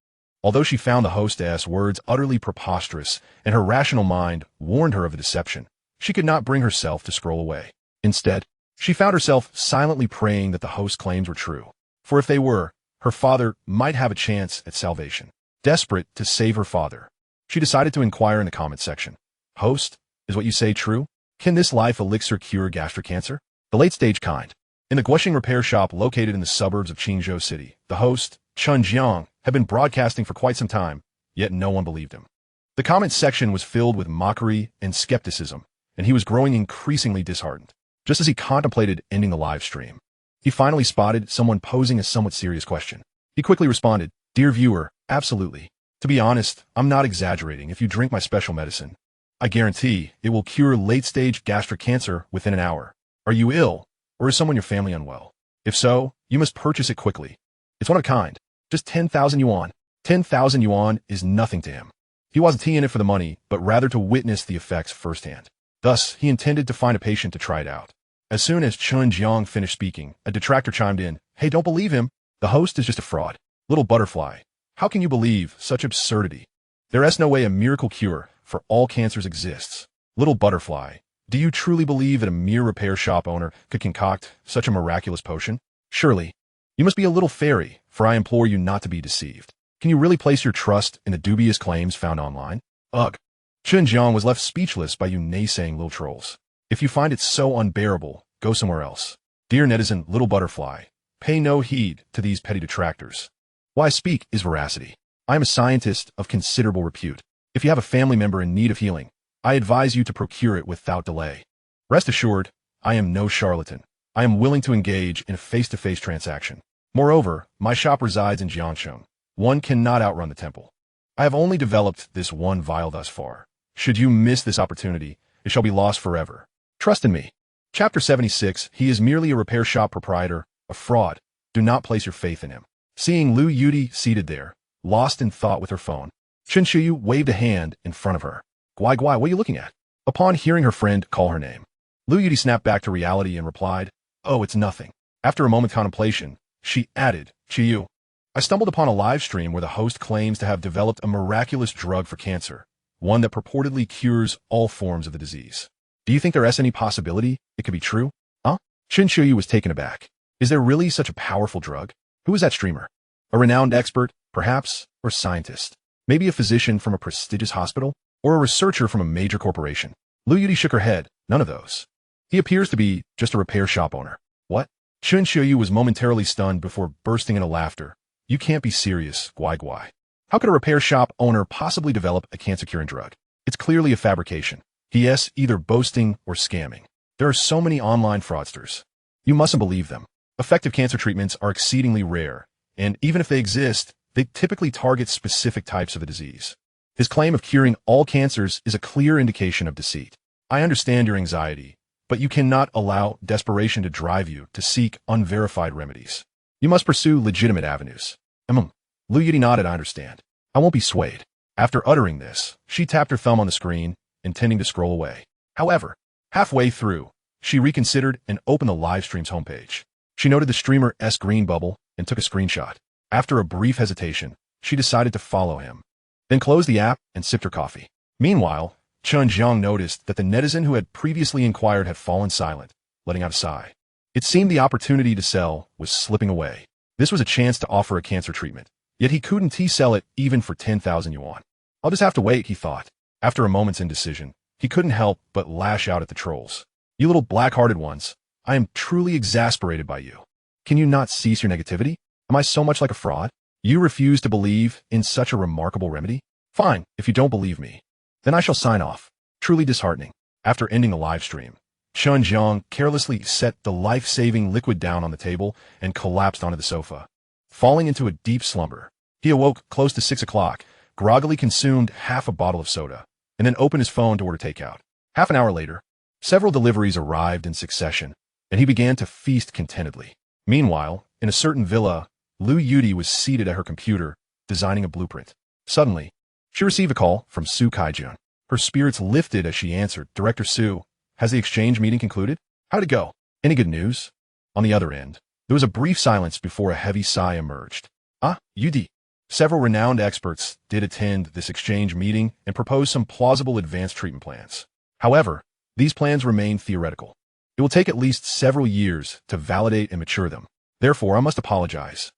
Although she found the hostess' words utterly preposterous and her rational mind warned her of the deception, she could not bring herself to scroll away. Instead, she found herself silently praying that the host's claims were true. For if they were, her father might have a chance at salvation. Desperate to save her father, she decided to inquire in the comment section. Host, is what you say true? Can this life elixir cure gastric cancer? The late-stage kind. In the Guoxing repair shop located in the suburbs of Qingzhou City, the host, Chen Jiang, had been broadcasting for quite some time, yet no one believed him. The comment section was filled with mockery and skepticism, and he was growing increasingly disheartened. Just as he contemplated ending the live stream, he finally spotted someone posing a somewhat serious question. He quickly responded, Dear viewer, absolutely. To be honest, I'm not exaggerating if you drink my special medicine. I guarantee it will cure late-stage gastric cancer within an hour. Are you ill, or is someone in your family unwell? If so, you must purchase it quickly. It's one of a kind. Just 10,000 yuan. 10,000 yuan is nothing to him. He wasn't in it for the money, but rather to witness the effects firsthand. Thus, he intended to find a patient to try it out. As soon as Chen Jiang finished speaking, a detractor chimed in, "Hey, don't believe him. The host is just a fraud. Little butterfly, how can you believe such absurdity? There is no way a miracle cure for all cancers exists. Little butterfly, do you truly believe that a mere repair shop owner could concoct such a miraculous potion? Surely, you must be a little fairy, for I implore you not to be deceived. Can you really place your trust in the dubious claims found online? Ugh." Chen Jiang was left speechless by you naysaying little trolls. If you find it so unbearable, go somewhere else. Dear netizen, little butterfly, pay no heed to these petty detractors. Why I speak is veracity. I am a scientist of considerable repute. If you have a family member in need of healing, I advise you to procure it without delay. Rest assured, I am no charlatan. I am willing to engage in a face-to-face transaction. Moreover, my shop resides in Jiangsheng. One cannot outrun the temple. I have only developed this one vial thus far. Should you miss this opportunity, it shall be lost forever. Trust in me. Chapter 76, he is merely a repair shop proprietor, a fraud. Do not place your faith in him. Seeing Lu Yudi seated there, lost in thought with her phone, Chen Jiang waved a hand in front of her. "Guai Guai, what are you looking at?" Upon hearing her friend call her name, Lu Yudi snapped back to reality and replied, "Oh, it's nothing." After a moment's contemplation, she added, "Chiyu, I stumbled upon a live stream where the host claims to have developed a miraculous drug for cancer, one that purportedly cures all forms of the disease. Do you think there is any possibility it could be true?" Huh? Chen Jiang was taken aback. Is there really such a powerful drug? Who is that streamer? A renowned expert, perhaps, or scientist? Maybe a physician from a prestigious hospital? Or a researcher from a major corporation? Lu Yudi shook her head. None of those. He appears to be just a repair shop owner. What? Chen Jiang was momentarily stunned before bursting into laughter. You can't be serious, Guai Guai. How could a repair shop owner possibly develop a cancer-curing drug? It's clearly a fabrication. He is either boasting or scamming. There are so many online fraudsters. You mustn't believe them. Effective cancer treatments are exceedingly rare, and even if they exist, they typically target specific types of the disease. His claim of curing all cancers is a clear indication of deceit. I understand your anxiety, but you cannot allow desperation to drive you to seek unverified remedies. You must pursue legitimate avenues. Lu Yudi nodded. I understand. I won't be swayed. After uttering this, she tapped her thumb on the screen, intending to scroll away. However, halfway through, she reconsidered and opened the live stream's homepage. She noted the streamer's green bubble and took a screenshot. After a brief hesitation, she decided to follow him, then closed the app and sipped her coffee. Meanwhile, Chen Jiang noticed that the netizen who had previously inquired had fallen silent, letting out a sigh. It seemed the opportunity to sell was slipping away. This was a chance to offer a cancer treatment, yet he couldn't sell it even for 10,000 yuan. I'll just have to wait, he thought. After a moment's indecision, he couldn't help but lash out at the trolls. You little black-hearted ones, I am truly exasperated by you. Can you not cease your negativity? Am I so much like a fraud? You refuse to believe in such a remarkable remedy? Fine, if you don't believe me. Then I shall sign off. Truly disheartening. After ending the live stream, Chen Jiang carelessly set the life-saving liquid down on the table and collapsed onto the sofa, falling into a deep slumber. He awoke close to 6 o'clock, groggily consumed half a bottle of soda, and then opened his phone to order takeout. Half an hour later, several deliveries arrived in succession, and he began to feast contentedly. Meanwhile, in a certain villa, Lu Yudi was seated at her computer, designing a blueprint. Suddenly, she received a call from Su Kaijun. Her spirits lifted as she answered, "Director Su, has the exchange meeting concluded? How'd it go? Any good news?" On the other end, there was a brief silence before a heavy sigh emerged. Yudi. Several renowned experts did attend this exchange meeting and proposed some plausible advanced treatment plans. However, these plans remain theoretical. It will take at least several years to validate and mature them. Therefore, I must apologize.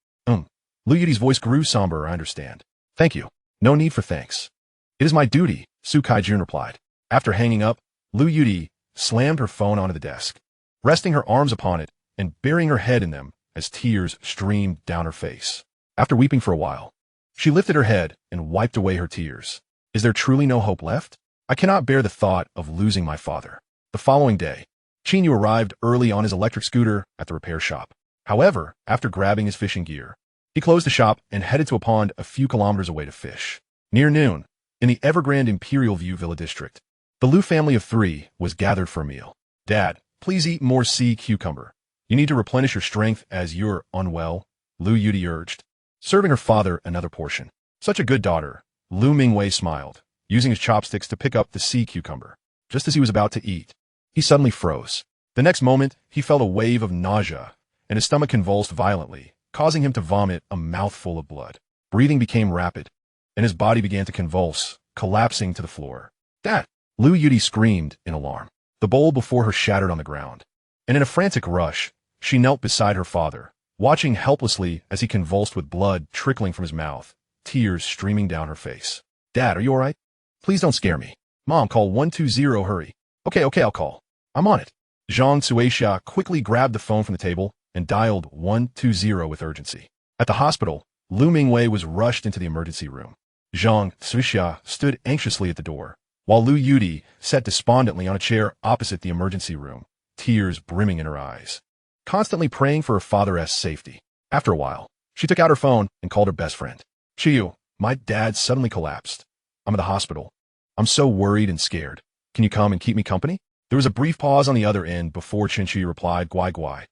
Lu Yudi's voice grew somber. I understand. Thank you. No need for thanks. It is my duty, Su Kaijun replied. After hanging up, Lu Yudi slammed her phone onto the desk, resting her arms upon it and burying her head in them as tears streamed down her face. After weeping for a while, she lifted her head and wiped away her tears. Is there truly no hope left? I cannot bear the thought of losing my father. The following day, Chinyu arrived early on his electric scooter at the repair shop. However, after grabbing his fishing gear, he closed the shop and headed to a pond a few kilometers away to fish. Near noon, in the Evergrande Imperial View Villa District, the Lu family of 3 was gathered for a meal. Dad, please eat more sea cucumber. You need to replenish your strength as you're unwell, Lu Yudi urged, serving her father another portion. Such a good daughter, Lu Mingwei smiled, using his chopsticks to pick up the sea cucumber. Just as he was about to eat, he suddenly froze. The next moment, he felt a wave of nausea, and his stomach convulsed violently, causing him to vomit a mouthful of blood. Breathing became rapid, and his body began to convulse, collapsing to the floor. Dad! Lu Yudi screamed in alarm. The bowl before her shattered on the ground, and in a frantic rush, she knelt beside her father, watching helplessly as he convulsed with blood trickling from his mouth, tears streaming down her face. Dad, are you all right? Please don't scare me. Mom, call 120, hurry. Okay, I'll call. I'm on it. Zhang Suixia quickly grabbed the phone from the table and dialed 120 with urgency. At the hospital, Lu Mingwei was rushed into the emergency room. Zhang Suixia stood anxiously at the door, while Lu Yudi sat despondently on a chair opposite the emergency room, tears brimming in her eyes, constantly praying for her father's safety. After a while, she took out her phone and called her best friend. Chiyu, my dad suddenly collapsed. I'm at the hospital. I'm so worried and scared. Can you come and keep me company? There was a brief pause on the other end before Chen Jiang replied, Guai.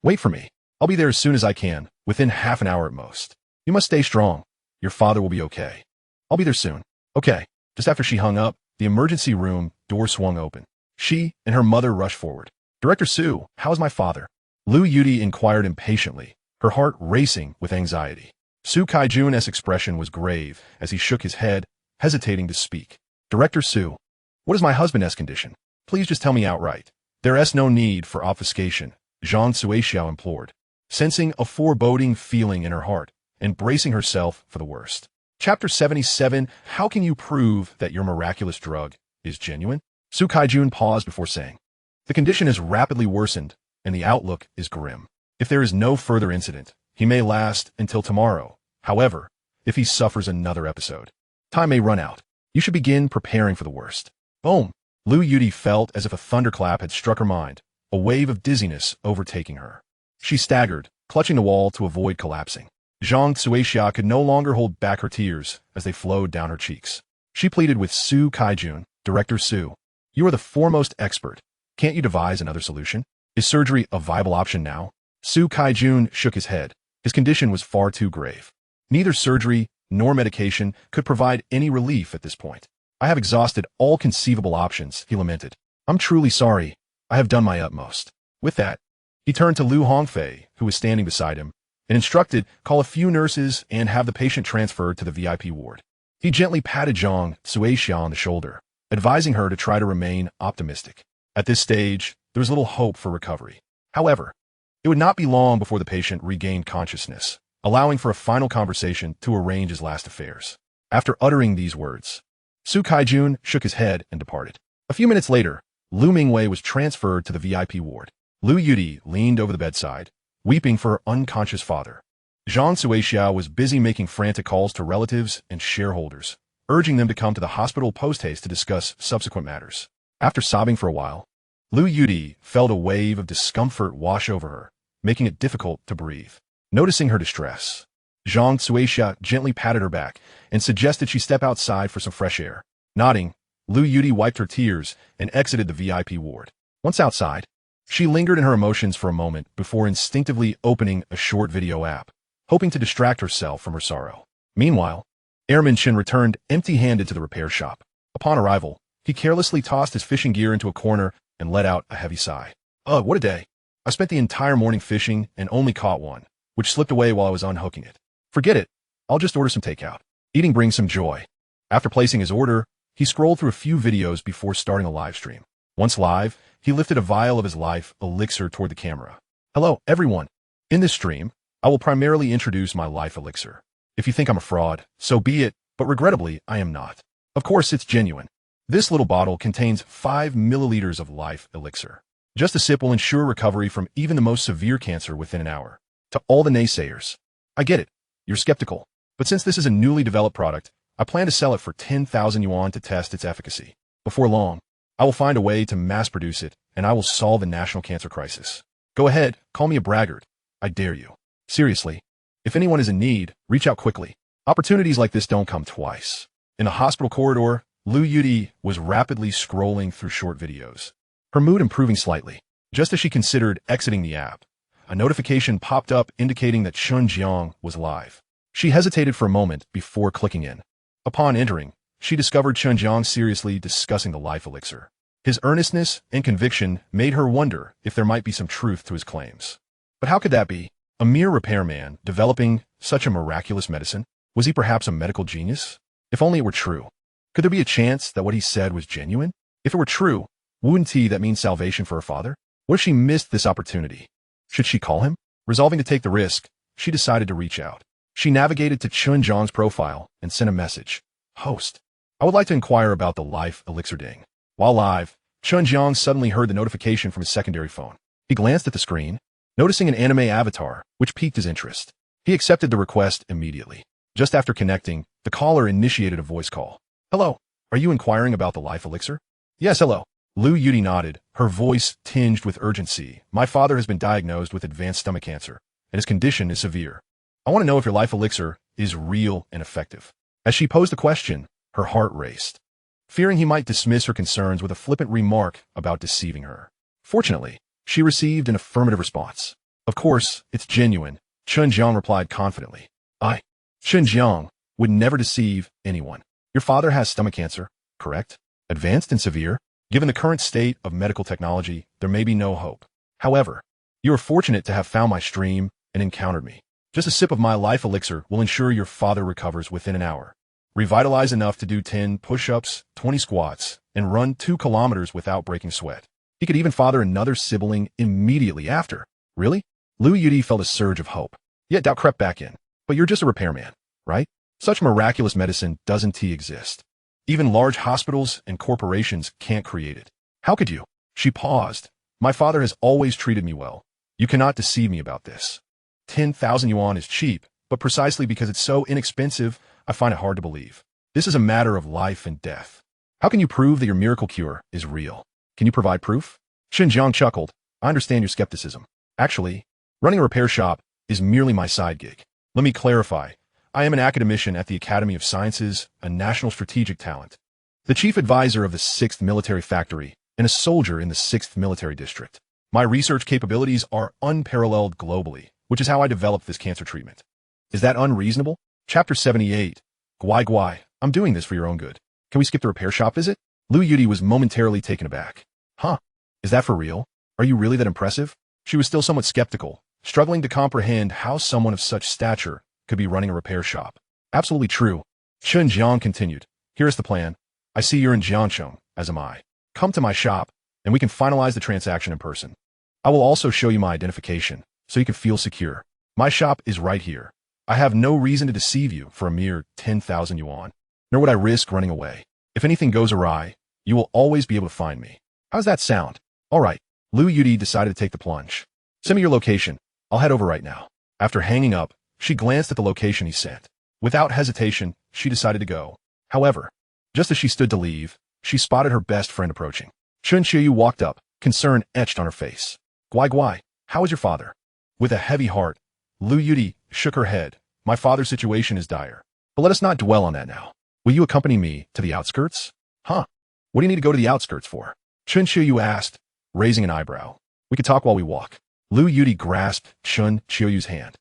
Wait for me. I'll be there as soon as I can, within half an hour at most. You must stay strong. Your father will be okay. I'll be there soon. Okay. Just after she hung up, the emergency room door swung open. She and her mother rushed forward. Director Su, how is my father? Lu Yudi inquired impatiently, her heart racing with anxiety. Su Kaijun's expression was grave as he shook his head, hesitating to speak. Director Su, what is my husband's condition? Please just tell me outright. There is no need for obfuscation, Zhang Suixiao implored, sensing a foreboding feeling in her heart and bracing herself for the worst. Chapter 77, How can you prove that your miraculous drug is genuine? Su Kaijun paused before saying, the condition has rapidly worsened, and the outlook is grim. If there is no further incident, he may last until tomorrow. However, if he suffers another episode, time may run out. You should begin preparing for the worst. Boom! Lu Yudi felt as if a thunderclap had struck her mind, a wave of dizziness overtaking her. She staggered, clutching the wall to avoid collapsing. Zhang Suixia could no longer hold back her tears as they flowed down her cheeks. She pleaded with Su Kaijun, Director Su. You are the foremost expert. Can't you devise another solution? Is surgery a viable option now? Su Kaijun shook his head. His condition was far too grave. Neither surgery nor medication could provide any relief at this point. I have exhausted all conceivable options, he lamented. I'm truly sorry. I have done my utmost. With that, he turned to Lu Hongfei, who was standing beside him, and instructed, call a few nurses and have the patient transferred to the VIP ward. He gently patted Zhang Suixia on the shoulder, advising her to try to remain optimistic. At this stage, there was little hope for recovery. However, it would not be long before the patient regained consciousness, allowing for a final conversation to arrange his last affairs. After uttering these words, Su Kaijun shook his head and departed. A few minutes later, Lu Mingwei was transferred to the VIP ward. Lu Yudi leaned over the bedside, weeping for her unconscious father. Zhang Suixia was busy making frantic calls to relatives and shareholders, urging them to come to the hospital post-haste to discuss subsequent matters. After sobbing for a while, Lu Yudi felt a wave of discomfort wash over her, making it difficult to breathe. Noticing her distress, Zhang Suixia gently patted her back and suggested she step outside for some fresh air. Nodding, Lu Yudi wiped her tears and exited the VIP ward. Once outside, she lingered in her emotions for a moment before instinctively opening a short video app, hoping to distract herself from her sorrow. Meanwhile, Airman Chen returned empty-handed to the repair shop. Upon arrival, he carelessly tossed his fishing gear into a corner and let out a heavy sigh. Ugh, what a day. I spent the entire morning fishing and only caught one, which slipped away while I was unhooking it. Forget it. I'll just order some takeout. Eating brings some joy. After placing his order, he scrolled through a few videos before starting a live stream. Once live, he lifted a vial of his life elixir toward the camera. Hello, everyone. In this stream, I will primarily introduce my life elixir. If you think I'm a fraud, so be it, but regrettably, I am not. Of course, it's genuine. This little bottle contains 5 milliliters of life elixir. Just a sip will ensure recovery from even the most severe cancer within an hour. To all the naysayers, I get it. You're skeptical. But since this is a newly developed product, I plan to sell it for 10,000 yuan to test its efficacy. Before long, I will find a way to mass produce it, and I will solve the national cancer crisis. Go ahead, call me a braggart. I dare you. Seriously, if anyone is in need, reach out quickly. Opportunities like this don't come twice. In the hospital corridor, Lu Yudi was rapidly scrolling through short videos, her mood improving slightly. Just as she considered exiting the app, a notification popped up indicating that Chen Jiang was live. She hesitated for a moment before clicking in. Upon entering, she discovered Chen Jiang seriously discussing the life elixir. His earnestness and conviction made her wonder if there might be some truth to his claims. But how could that be? A mere repairman developing such a miraculous medicine? Was he perhaps a medical genius? If only it were true. Could there be a chance that what he said was genuine? If it were true, wouldn't that mean salvation for her father? What if she missed this opportunity? Should she call him? Resolving to take the risk, she decided to reach out. She navigated to Chen Jiang's profile and sent a message. Host, I would like to inquire about the life elixir ding. While live, Chen Jiang suddenly heard the notification from his secondary phone. He glanced at the screen, noticing an anime avatar, which piqued his interest. He accepted the request immediately. Just after connecting, the caller initiated a voice call. Hello, are you inquiring about the life elixir? Yes, hello. Lu Yuti nodded, her voice tinged with urgency. My father has been diagnosed with advanced stomach cancer, and his condition is severe. I want to know if your life elixir is real and effective. As she posed the question, her heart raced, fearing he might dismiss her concerns with a flippant remark about deceiving her. Fortunately, she received an affirmative response. Of course, it's genuine, Chen Jiang replied confidently. Chen Jiang, would never deceive anyone. Your father has stomach cancer, correct? Advanced and severe? Given the current state of medical technology, there may be no hope. However, you are fortunate to have found my stream and encountered me. Just a sip of my life elixir will ensure your father recovers within an hour. Revitalize enough to do 10 push-ups, 20 squats, and run 2 kilometers without breaking sweat. He could even father another sibling immediately after. Really? Lu Yuti felt a surge of hope. Yet doubt crept back in. But you're just a repairman, right? Such miraculous medicine doesn't exist. Even large hospitals and corporations can't create it. How could you? She paused. My father has always treated me well. You cannot deceive me about this. 10,000 yuan is cheap, but precisely because it's so inexpensive, I find it hard to believe. This is a matter of life and death. How can you prove that your miracle cure is real? Can you provide proof? Chen Jiang chuckled. I understand your skepticism. Actually, running a repair shop is merely my side gig. Let me clarify. I am an academician at the Academy of Sciences, a national strategic talent, the chief advisor of the 6th Military Factory, and a soldier in the 6th Military District. My research capabilities are unparalleled globally, which is how I developed this cancer treatment. Is that unreasonable? Chapter 78. Guai, I'm doing this for your own good. Can we skip the repair shop visit? Lu Yuti was momentarily taken aback. Huh? Is that for real? Are you really that impressive? She was still somewhat skeptical, struggling to comprehend how someone of such stature could be running a repair shop. Absolutely true. Chen Jiang continued. Here's the plan. I see you're in Jiangcheng, as am I. Come to my shop, and we can finalize the transaction in person. I will also show you my identification, so you can feel secure. My shop is right here. I have no reason to deceive you for a mere 10,000 yuan, nor would I risk running away. If anything goes awry, you will always be able to find me. How's that sound? All right. Lu Yuti decided to take the plunge. Send me your location. I'll head over right now. After hanging up, she glanced at the location he sent. Without hesitation, she decided to go. However, just as she stood to leave, she spotted her best friend approaching. Chen Qiyu walked up, concern etched on her face. Guai, how is your father? With a heavy heart, Lu Yuti shook her head. My father's situation is dire. But let us not dwell on that now. Will you accompany me to the outskirts? Huh? What do you need to go to the outskirts for? Chen Qiyu asked, raising an eyebrow. We could talk while we walk. Lu Yuti grasped Chen Qiyu's hand,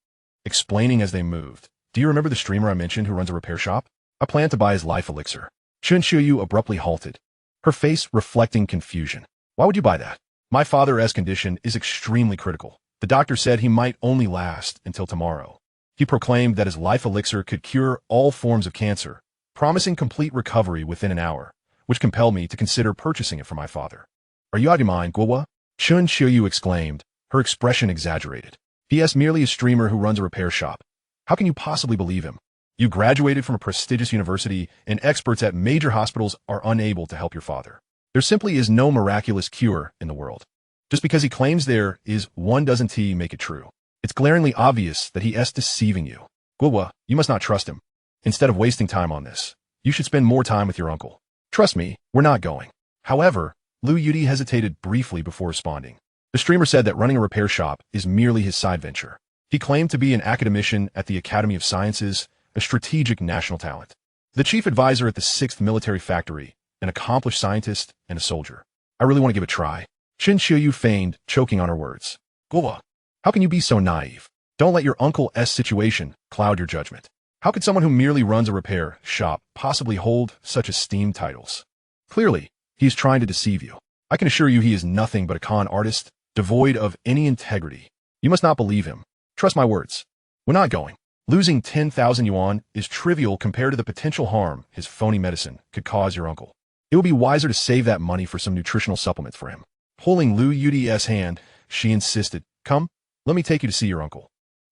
explaining as they moved. Do you remember the streamer I mentioned who runs a repair shop? I plan to buy his life elixir. Chen Qiyu abruptly halted, her face reflecting confusion. Why would you buy that? My father's condition is extremely critical. The doctor said he might only last until tomorrow. He proclaimed that his life elixir could cure all forms of cancer, promising complete recovery within an hour, which compelled me to consider purchasing it for my father. Are you out of your mind, Guowa? Chen Qiyu exclaimed, her expression exaggerated. He is merely a streamer who runs a repair shop. How can you possibly believe him? You graduated from a prestigious university, and experts at major hospitals are unable to help your father. There simply is no miraculous cure in the world. Just because he claims there is one doesn't make it true. It's glaringly obvious that he is deceiving you. Guowa, you must not trust him. Instead of wasting time on this, you should spend more time with your uncle. Trust me, we're not going. However, Lu Yuti hesitated briefly before responding. The streamer said that running a repair shop is merely his side venture. He claimed to be an academician at the Academy of Sciences, a strategic national talent, the chief advisor at the 6th Military Factory, an accomplished scientist and a soldier. I really want to give it a try. Chen Qiyu feigned, choking on her words. Guowa, how can you be so naive? Don't let your uncle's situation cloud your judgment. How could someone who merely runs a repair shop possibly hold such esteemed titles? Clearly, he is trying to deceive you. I can assure you he is nothing but a con artist, devoid of any integrity. You must not believe him. Trust my words. We're not going. Losing 10,000 yuan is trivial compared to the potential harm his phony medicine could cause your uncle. It would be wiser to save that money for some nutritional supplements for him. Pulling Lu Yudi's hand, she insisted, "Come, let me take you to see your uncle."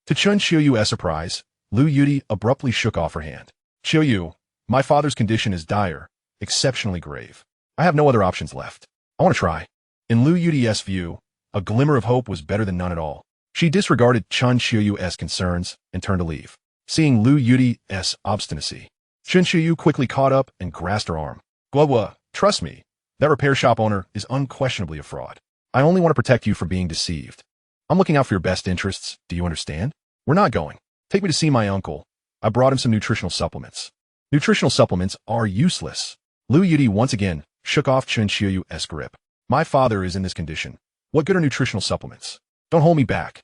To Chen Qiuyu's surprise, Lu Yudi abruptly shook off her hand. "Qiuyu, my father's condition is dire, exceptionally grave. I have no other options left. I want to try." In Lu Yudi's view, a glimmer of hope was better than none at all. She disregarded Chen Qiuyu's concerns and turned to leave. Seeing Lu Yudi's obstinacy, Chen Qiuyu quickly caught up and grasped her arm. "Guo, trust me, that repair shop owner is unquestionably a fraud. I only want to protect you from being deceived. I'm looking out for your best interests, do you understand? We're not going. Take me to see my uncle. I brought him some nutritional supplements." "Nutritional supplements are useless." Lu Yudi once again shook off Chen Qiuyu's grip. "My father is in this condition. What good are nutritional supplements? Don't hold me back.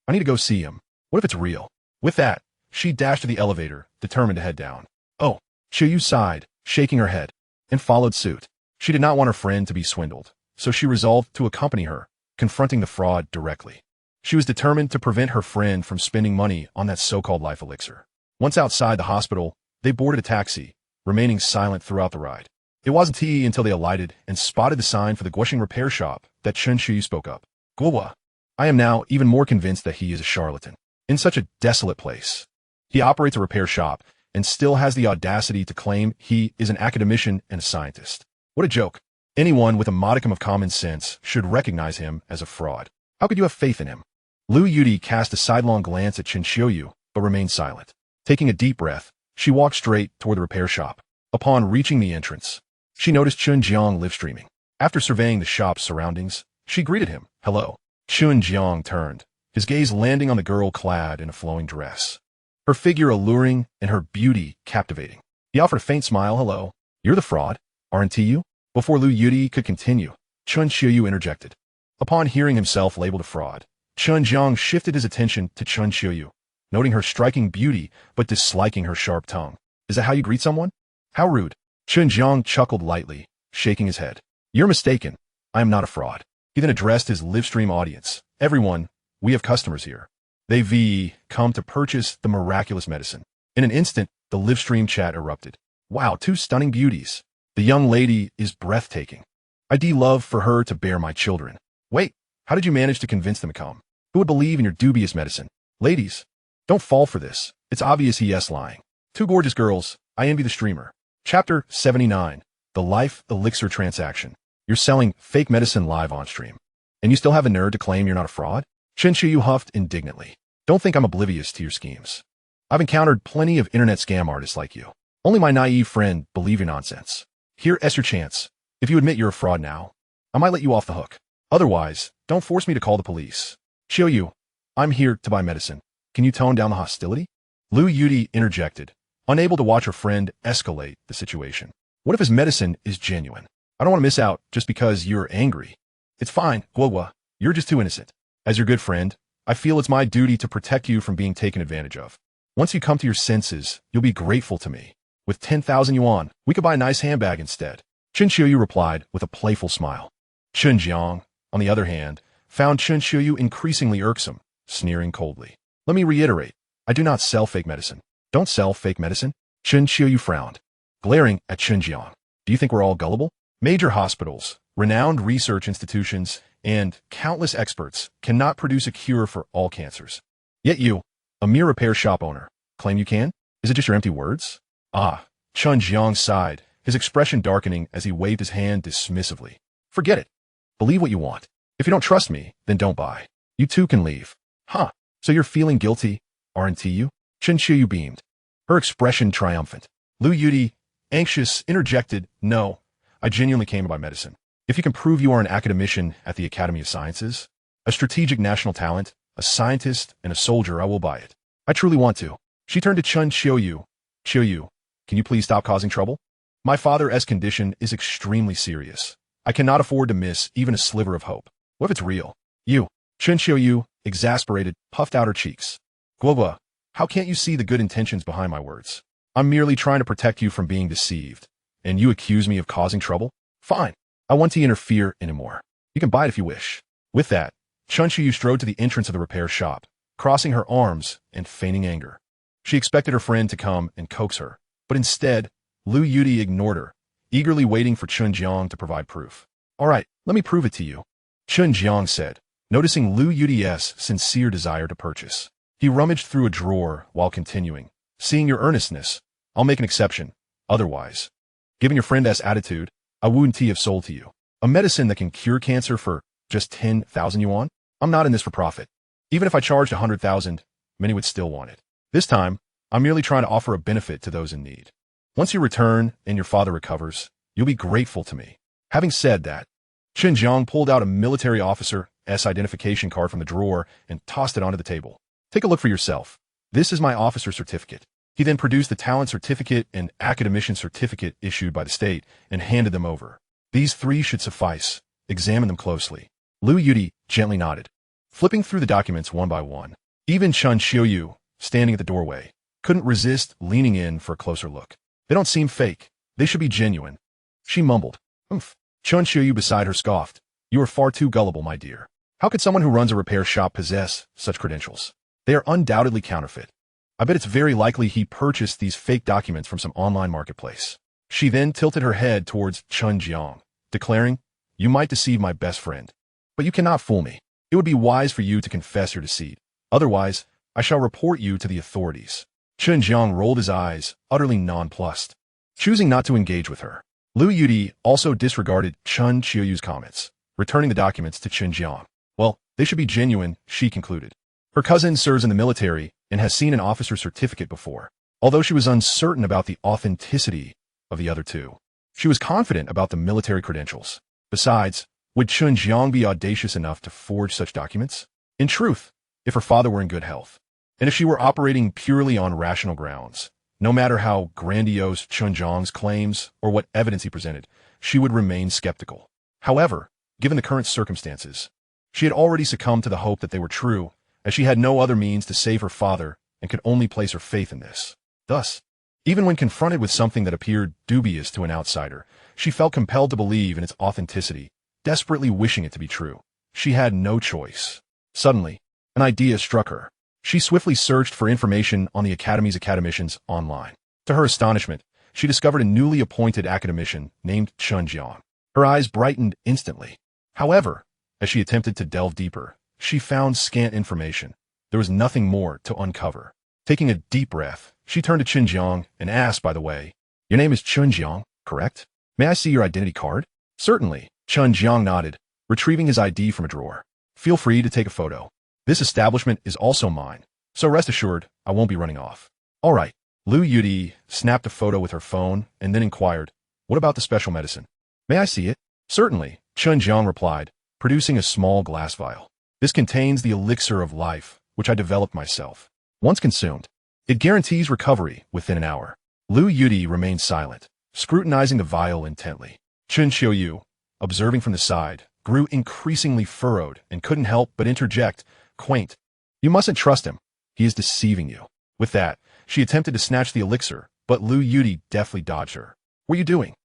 I need to go see him. What if it's real?" With that, she dashed to the elevator, determined to head down. "Oh," Qiuyu sighed, shaking her head, and followed suit. She did not want her friend to be swindled, so she resolved to accompany her, confronting the fraud directly. She was determined to prevent her friend from spending money on that so-called life elixir. Once outside the hospital, they boarded a taxi, remaining silent throughout the ride. It wasn't until they alighted and spotted the sign for the Guoxing repair shop that Chen Qiuyu spoke up. "Guo, I am now even more convinced that he is a charlatan. In such a desolate place. He operates a repair shop and still has the audacity to claim he is an academician and a scientist. What a joke. Anyone with a modicum of common sense should recognize him as a fraud. How could you have faith in him?" Lu Yudi cast a sidelong glance at Chen Qiuyu, but remained silent. Taking a deep breath, she walked straight toward the repair shop. Upon reaching the entrance, she noticed Chen Jiang live streaming. After surveying the shop's surroundings, she greeted him. "Hello." Chen Jiang turned, his gaze landing on the girl clad in a flowing dress. Her figure alluring and her beauty captivating. He offered a faint smile. "Hello. You're the fraud, aren't you?" Before Lu Yudi could continue, Chen Qiuyu interjected. Upon hearing himself labeled a fraud, Chen Jiang shifted his attention to Chen Qiuyu, noting her striking beauty but disliking her sharp tongue. "Is that how you greet someone? How rude." Chen Jiang chuckled lightly, shaking his head. "You're mistaken. I am not a fraud." He then addressed his livestream audience. "Everyone, we have customers here. They've come to purchase the miraculous medicine." In an instant, the livestream chat erupted. "Wow, two stunning beauties. The young lady is breathtaking. I'd love for her to bear my children. Wait, how did you manage to convince them to come? Who would believe in your dubious medicine? Ladies, don't fall for this. It's obvious he's lying. Two gorgeous girls. I envy the streamer." Chapter 79. The Life Elixir Transaction. You're selling fake medicine live on stream. And you still have the nerve to claim you're not a fraud? Chen Qiuyu huffed indignantly. "Don't think I'm oblivious to your schemes. I've encountered plenty of internet scam artists like you. Only my naive friend believe your nonsense. Here's your chance. If you admit you're a fraud now, I might let you off the hook. Otherwise, don't force me to call the police." "Qiuyu, I'm here to buy medicine. Can you tone down the hostility?" Lu Yudi interjected, unable to watch her friend escalate the situation. "What if his medicine is genuine? I don't want to miss out just because you're angry." "It's fine, Guo. You're just too innocent. As your good friend, I feel it's my duty to protect you from being taken advantage of. Once you come to your senses, you'll be grateful to me. With 10,000 yuan, we could buy a nice handbag instead." Chen Qiuyu replied with a playful smile. Chen Jiang, on the other hand, found Chen Qiuyu increasingly irksome, sneering coldly. "Let me reiterate, I do not sell fake medicine." "Don't sell fake medicine?" Chen Qiuyu frowned, glaring at Chen Jiang. "Do you think we're all gullible? Major hospitals, renowned research institutions, and countless experts cannot produce a cure for all cancers. Yet you, a mere repair shop owner, claim you can? Is it just your empty words?" "Ah," Chen Jiang sighed, his expression darkening as he waved his hand dismissively. "Forget it. Believe what you want. If you don't trust me, then don't buy. You too can leave." "Huh, so you're feeling guilty, aren't you?" Chen Qiuyu beamed, her expression triumphant. Lu Yudi, anxious, interjected, "No, I genuinely came to buy medicine. If you can prove you are an academician at the Academy of Sciences, a strategic national talent, a scientist, and a soldier, I will buy it. I truly want to." She turned to Chen Qiuyu. "Qiuyu, can you please stop causing trouble? My father's condition is extremely serious. I cannot afford to miss even a sliver of hope. What if it's real?" "You." Chen Qiuyu, exasperated, puffed out her cheeks. "Guo, how can't you see the good intentions behind my words? I'm merely trying to protect you from being deceived, and you accuse me of causing trouble? Fine. I want to interfere anymore. You can buy it if you wish. With that, Chen Jiang strode to the entrance of the repair shop, crossing her arms and feigning anger. She expected her friend to come and coax her, but instead, Lu Yudi ignored her, eagerly waiting for Chen Jiang to provide proof. All right, let me prove it to you, Chen Jiang said, noticing Lu Yudi's sincere desire to purchase. He rummaged through a drawer while continuing. Seeing your earnestness, I'll make an exception. Otherwise, given your friend's attitude, I wouldn't have sold to you a medicine that can cure cancer for just 10,000 yuan? I'm not in this for profit. Even if I charged 100,000, many would still want it. This time, I'm merely trying to offer a benefit to those in need. Once you return and your father recovers, you'll be grateful to me. Having said that, Chen Jiang pulled out a military officer's identification card from the drawer and tossed it onto the table. Take a look for yourself. This is my officer certificate. He then produced the talent certificate and academician certificate issued by the state and handed them over. These 3 should suffice. Examine them closely. Lu Yudi gently nodded, flipping through the documents one by one. Even Chen Jiang, standing at the doorway, couldn't resist leaning in for a closer look. They don't seem fake. They should be genuine. She mumbled. Oomph. Chen Jiang beside her scoffed. You are far too gullible, my dear. How could someone who runs a repair shop possess such credentials? They are undoubtedly counterfeit. I bet it's very likely he purchased these fake documents from some online marketplace. She then tilted her head towards Chen Jiang, declaring, You might deceive my best friend, but you cannot fool me. It would be wise for you to confess your deceit. Otherwise, I shall report you to the authorities. Chen Jiang rolled his eyes, utterly nonplussed, choosing not to engage with her. Lu Yudi also disregarded Chen Jiang's comments, returning the documents to Chen Jiang. Well, they should be genuine, she concluded. Her cousin serves in the military and has seen an officer's certificate before. Although she was uncertain about the authenticity of the other 2, she was confident about the military credentials. Besides, would Chen Jiang be audacious enough to forge such documents? In truth, if her father were in good health, and if she were operating purely on rational grounds, no matter how grandiose Chen Jiang's claims or what evidence he presented, she would remain skeptical. However, given the current circumstances, she had already succumbed to the hope that they were true, as she had no other means to save her father and could only place her faith in this. Thus, even when confronted with something that appeared dubious to an outsider, she felt compelled to believe in its authenticity, desperately wishing it to be true. She had no choice. Suddenly, an idea struck her. She swiftly searched for information on the Academy's academicians online. To her astonishment, she discovered a newly appointed academician named Chen Jiang. Her eyes brightened instantly. However, as she attempted to delve deeper, she found scant information. There was nothing more to uncover. Taking a deep breath, she turned to Chen Jiang and asked, by the way, Your name is Chen Jiang, correct? May I see your identity card? Certainly, Chen Jiang nodded, retrieving his ID from a drawer. Feel free to take a photo. This establishment is also mine, so rest assured I won't be running off. All right. Lu Yudi snapped a photo with her phone and then inquired, What about the special medicine? May I see it? Certainly, Chen Jiang replied, producing a small glass vial. This contains the elixir of life, which I developed myself. Once consumed, it guarantees recovery within an hour. Lu Yudi remained silent, scrutinizing the vial intently. Chen Jiang, observing from the side, grew increasingly furrowed and couldn't help but interject, Quaint. You mustn't trust him. He is deceiving you. With that, she attempted to snatch the elixir, but Lu Yudi deftly dodged her. What are you doing?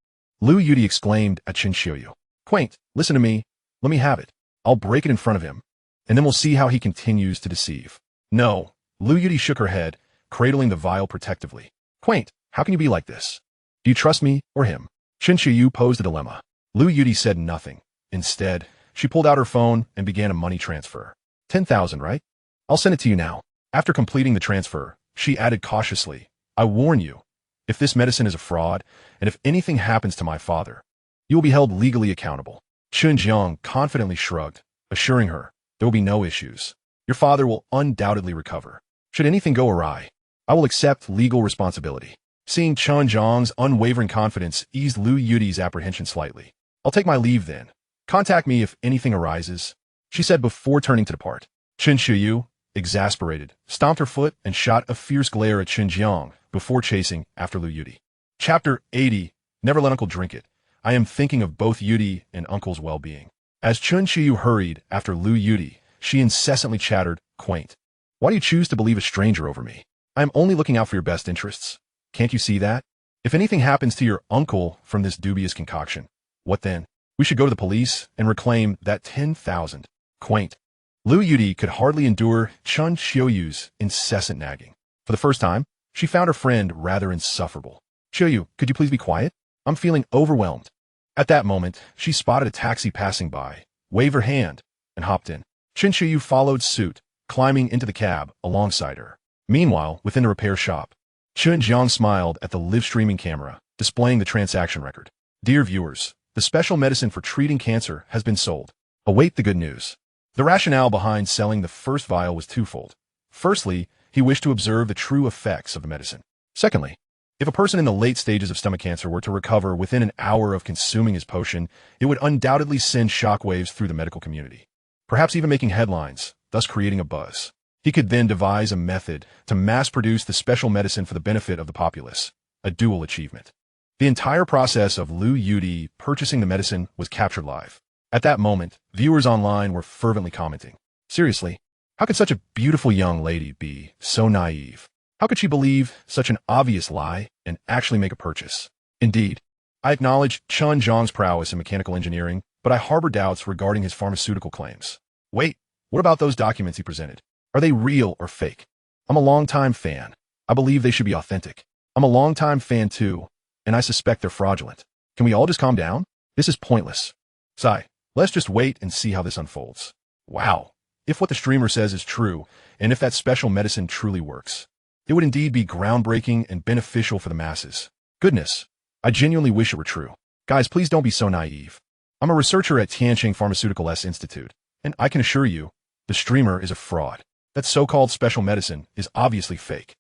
Lu Yudi exclaimed at Chen Jiang. Quaint, listen to me. Let me have it. I'll break it in front of him, and then we'll see how he continues to deceive. No. Lu Yudi shook her head, cradling the vial protectively. Quaint, how can you be like this? Do you trust me or him? Chen Jiang posed a dilemma. Lu Yudi said nothing. Instead, she pulled out her phone and began a money transfer. 10,000, right? I'll send it to you now. After completing the transfer, she added cautiously, I warn you, if this medicine is a fraud, and if anything happens to my father, you will be held legally accountable. Chen Jiang confidently shrugged, assuring her, there will be no issues. Your father will undoubtedly recover. Should anything go awry, I will accept legal responsibility. Seeing Chen Jiang's unwavering confidence eased Lu Yudi's apprehension slightly. I'll take my leave then. Contact me if anything arises, she said before turning to depart. Chen Jiang, exasperated, stomped her foot and shot a fierce glare at Chen Jiang before chasing after Lu Yudi. Chapter 80. Never let Uncle drink it. I am thinking of both Yudi and Uncle's well-being. As Chen Jiang hurried after Lu Yudi, she incessantly chattered, Quaint. Why do you choose to believe a stranger over me? I am only looking out for your best interests. Can't you see that? If anything happens to your uncle from this dubious concoction, what then? We should go to the police and reclaim that 10,000. Quaint. Lu Yudi could hardly endure Chen Xiaoyu's incessant nagging. For the first time, she found her friend rather insufferable. Xiaoyu, could you please be quiet? I'm feeling overwhelmed. At that moment, she spotted a taxi passing by, waved her hand, and hopped in. Chen Xiaoyu followed suit, climbing into the cab alongside her. Meanwhile, within the repair shop, Chen Jiang smiled at the live streaming camera, displaying the transaction record. Dear viewers, the special medicine for treating cancer has been sold. Await the good news. The rationale behind selling the first vial was twofold. Firstly, he wished to observe the true effects of the medicine. Secondly, if a person in the late stages of stomach cancer were to recover within an hour of consuming his potion, it would undoubtedly send shockwaves through the medical community, perhaps even making headlines, thus creating a buzz. He could then devise a method to mass-produce the special medicine for the benefit of the populace, a dual achievement. The entire process of Lu Yudi purchasing the medicine was captured live. At that moment, viewers online were fervently commenting, seriously, how could such a beautiful young lady be so naive? How could she believe such an obvious lie and actually make a purchase? Indeed, I acknowledge Chen Jiang's prowess in mechanical engineering, but I harbor doubts regarding his pharmaceutical claims. Wait, what about those documents he presented? Are they real or fake? I'm a longtime fan. I believe they should be authentic. I'm a longtime fan too, and I suspect they're fraudulent. Can we all just calm down? This is pointless. Sigh, let's just wait and see how this unfolds. Wow, if what the streamer says is true, and if that special medicine truly works, it would indeed be groundbreaking and beneficial for the masses. Goodness, I genuinely wish it were true. Guys, please don't be so naive. I'm a researcher at Tianqing Pharmaceutical S Institute, and I can assure you, the streamer is a fraud. That so-called special medicine is obviously fake.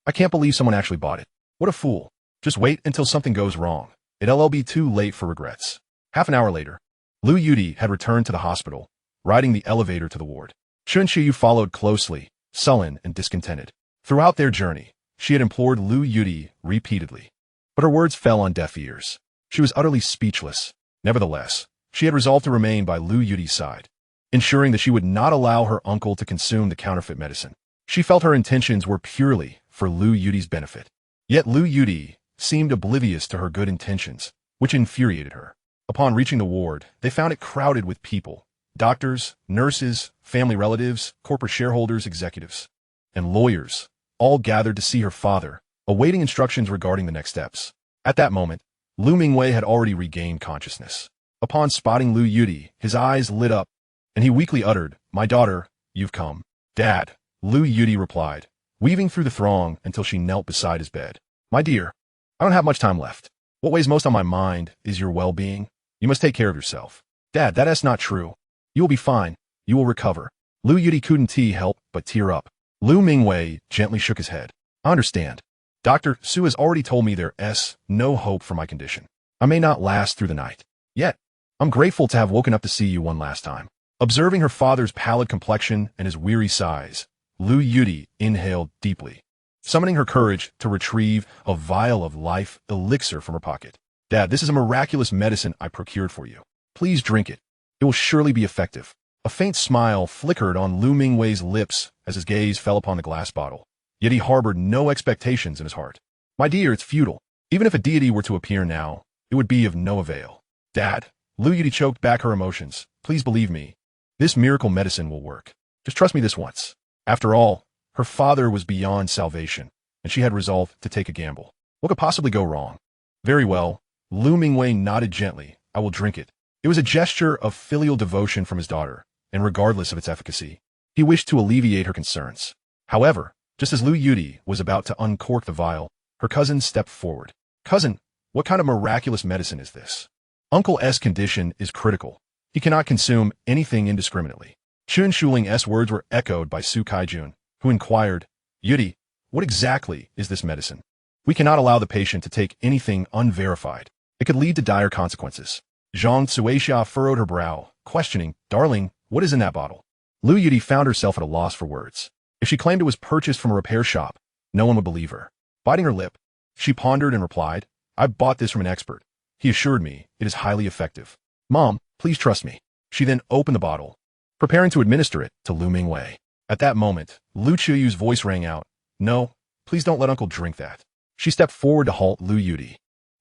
I can't believe someone actually bought it. What a fool. Just wait until something goes wrong. It'll be too late for regrets. Half an hour later, Lu Yudi had returned to the hospital, riding the elevator to the ward. Chen Xiaoyu followed closely, sullen and discontented. Throughout their journey, she had implored Lu Yudi repeatedly, but her words fell on deaf ears. She was utterly speechless. Nevertheless, she had resolved to remain by Lu Yudi's side, ensuring that she would not allow her uncle to consume the counterfeit medicine. She felt her intentions were purely for Lu Yudi's benefit. Yet Lu Yudi seemed oblivious to her good intentions, which infuriated her. Upon reaching the ward, they found it crowded with people, doctors, nurses, family relatives, corporate shareholders, executives, and lawyers, all gathered to see her father, awaiting instructions regarding the next steps. At that moment, Lu Mingwei had already regained consciousness. Upon spotting Lu Yudi, his eyes lit up, and he weakly uttered, "My daughter, you've come." "Dad," Lu Yudi replied, weaving through the throng until she knelt beside his bed. "My dear, I don't have much time left. What weighs most on my mind is your well-being. You must take care of yourself." "Dad, that's not true. You will be fine. You will recover." Lu Yudi couldn't help but tear up. Lu Mingwei gently shook his head. "I understand. Dr. Su has already told me there's no hope for my condition. I may not last through the night. Yet, I'm grateful to have woken up to see you one last time." Observing her father's pallid complexion and his weary sighs, Lu Yudi inhaled deeply, summoning her courage to retrieve a vial of life elixir from her pocket. "Dad, this is a miraculous medicine I procured for you. Please drink it. It will surely be effective." A faint smile flickered on Lu Mingwei's lips as his gaze fell upon the glass bottle. Yet he harbored no expectations in his heart. "My dear, it's futile. Even if a deity were to appear now, it would be of no avail." "Dad," Lu Yudi choked back her emotions, "please believe me. This miracle medicine will work. Just trust me this once." After all, her father was beyond salvation, and she had resolved to take a gamble. What could possibly go wrong? "Very well." Lu Mingwei nodded gently. "I will drink it." It was a gesture of filial devotion from his daughter, and regardless of its efficacy, he wished to alleviate her concerns. However, just as Lu Yudi was about to uncork the vial, her cousin stepped forward. "Cousin, what kind of miraculous medicine is this? Uncle S' condition is critical. He cannot consume anything indiscriminately." Chun Shuling's words were echoed by Su Kaijun, who inquired, "Yudi, what exactly is this medicine? We cannot allow the patient to take anything unverified. It could lead to dire consequences." Zhang Tsuixia furrowed her brow, questioning, "Darling, what is in that bottle?" Lu Yudi found herself at a loss for words. If she claimed it was purchased from a repair shop, no one would believe her. Biting her lip, she pondered and replied, "I bought this from an expert. He assured me it is highly effective. Mom, please trust me." She then opened the bottle, preparing to administer it to Lu Mingwei. At that moment, Lu Chiyu's voice rang out, "No, please don't let Uncle drink that." She stepped forward to halt Lu Yudi.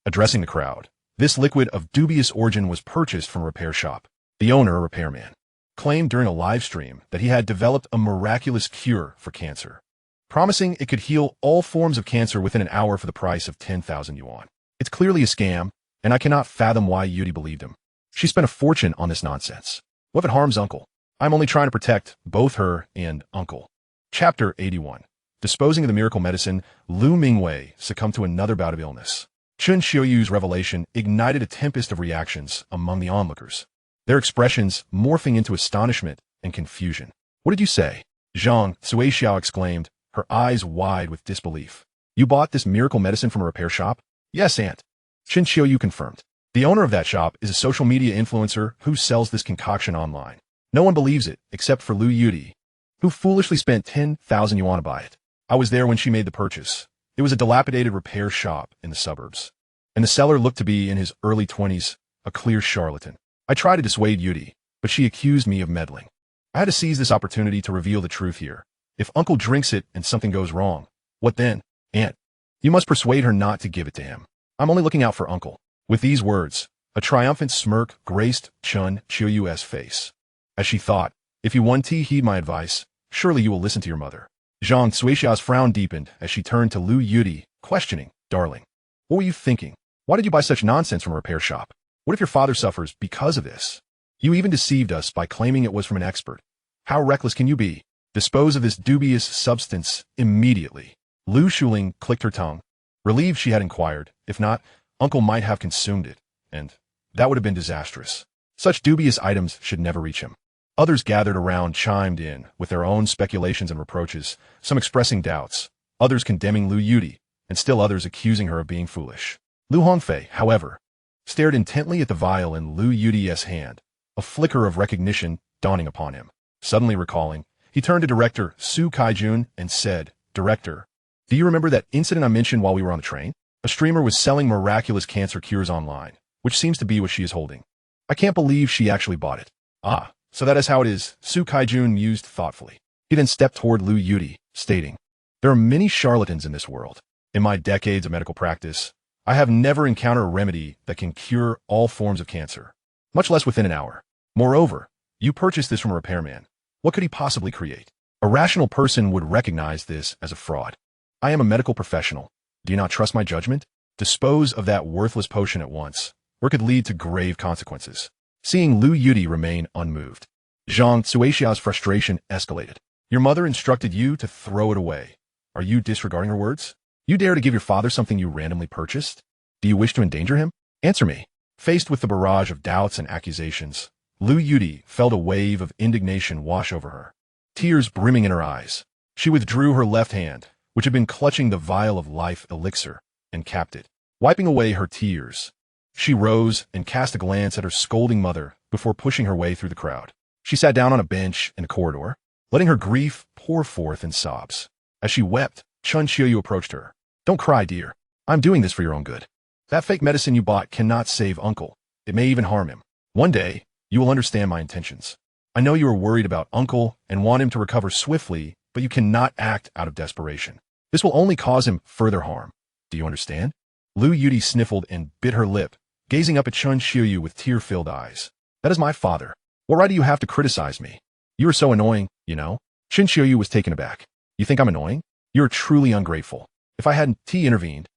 Addressing the crowd, This liquid of dubious origin was purchased from a repair shop. The owner, a repairman, claimed during a live stream that he had developed a miraculous cure for cancer, promising it could heal all forms of cancer within an hour for the price of 10,000 yuan. It's clearly a scam, and I cannot fathom why Yudi believed him. She spent a fortune on this nonsense. What if it harms Uncle? I'm only trying to protect both her and Uncle. Chapter 81. Disposing of the miracle medicine, Lu Mingwei succumbed to another bout of illness. Chen Xiaoyu's revelation ignited a tempest of reactions among the onlookers, their expressions morphing into astonishment and confusion. What did you say? Zhang Suixiao exclaimed, her eyes wide with disbelief. You bought this miracle medicine from a repair shop? Yes, Aunt. Chen Xiaoyu confirmed. The owner of that shop is a social media influencer who sells this concoction online. No one believes it except for Lu Yudi, who foolishly spent 10,000 yuan to buy it. I was there when she made the purchase. It was a dilapidated repair shop in the suburbs, and the seller looked to be in his early 20s, a clear charlatan. I tried to dissuade Yudi, but she accused me of meddling. I had to seize this opportunity to reveal the truth here. If Uncle drinks it and something goes wrong, what then? Aunt, you must persuade her not to give it to him. I'm only looking out for Uncle. With these words, a triumphant smirk graced Chen Qiuyu's face, as she thought, if you one heed my advice, surely you will listen to your mother. Zhang Suixiao's frown deepened as she turned to Lu Yudi, questioning, Darling, what were you thinking? Why did you buy such nonsense from a repair shop? What if your father suffers because of this? You even deceived us by claiming it was from an expert. How reckless can you be? Dispose of this dubious substance immediately. Lu Shuling clicked her tongue, relieved she had inquired. If not, Uncle might have consumed it, and that would have been disastrous. Such dubious items should never reach him. Others gathered around chimed in with their own speculations and reproaches, some expressing doubts, others condemning Lu Yudi, and still others accusing her of being foolish. Lu Hongfei, however, stared intently at the vial in Lu Yudi's hand, a flicker of recognition dawning upon him. Suddenly recalling, he turned to Director Su Kaijun and said, Director, do you remember that incident I mentioned while we were on the train? A streamer was selling miraculous cancer cures online, which seems to be what she is holding. I can't believe she actually bought it. Ah, so that is how it is, Su Kaijun mused thoughtfully. He then stepped toward Lu Yudi, stating, There are many charlatans in this world. In my decades of medical practice, I have never encountered a remedy that can cure all forms of cancer, much less within an hour. Moreover, you purchased this from a repairman. What could he possibly create? A rational person would recognize this as a fraud. I am a medical professional. Do you not trust my judgment? Dispose of that worthless potion at once, or it could lead to grave consequences. Seeing Lu Yudi remain unmoved, Zhang Suixiao's frustration escalated. Your mother instructed you to throw it away. Are you disregarding her words? You dare to give your father something you randomly purchased? Do you wish to endanger him? Answer me. Faced with the barrage of doubts and accusations, Lu Yudi felt a wave of indignation wash over her, tears brimming in her eyes. She withdrew her left hand, which had been clutching the vial of life elixir, and capped it. Wiping away her tears, she rose and cast a glance at her scolding mother before pushing her way through the crowd. She sat down on a bench in a corridor, letting her grief pour forth in sobs. As she wept, Chen Xiaoyu approached her. Don't cry, dear. I'm doing this for your own good. That fake medicine you bought cannot save Uncle. It may even harm him. One day, you will understand my intentions. I know you are worried about Uncle and want him to recover swiftly, but you cannot act out of desperation. This will only cause him further harm. Do you understand? Lu Yudi sniffled and bit her lip, gazing up at Chen Xiaoyu with tear-filled eyes. That is my father. What right do you have to criticize me? You are so annoying, you know? Chen Xiaoyu was taken aback. You think I'm annoying? You're truly ungrateful. If I hadn't intervened,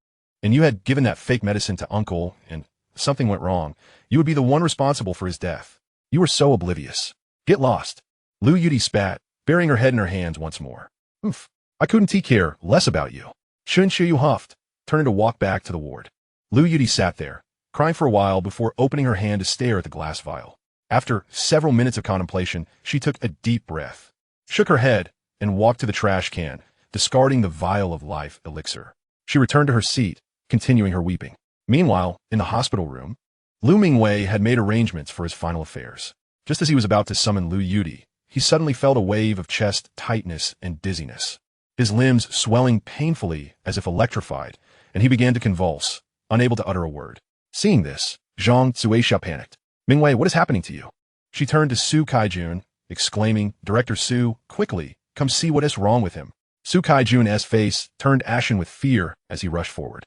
and you had given that fake medicine to Uncle, and something went wrong, you would be the one responsible for his death. You are so oblivious. Get lost. Lu Yudi spat, burying her head in her hands once more. Oof. I couldn't care less about you. Chen Xiaoyu huffed, turning to walk back to the ward. Lu Yudi sat there, crying for a while before opening her hand to stare at the glass vial. After several minutes of contemplation, she took a deep breath, shook her head, and walked to the trash can, discarding the vial of life elixir. She returned to her seat, continuing her weeping. Meanwhile, in the hospital room, Lu Mingwei had made arrangements for his final affairs. Just as he was about to summon Lu Yudi, he suddenly felt a wave of chest tightness and dizziness, his limbs swelling painfully as if electrified, and he began to convulse, unable to utter a word. Seeing this, Zhang Suixia panicked. Mingwei, what is happening to you? She turned to Su Kaijun, exclaiming, Director Su, quickly, come see what is wrong with him. Su Kaijun's face turned ashen with fear as he rushed forward.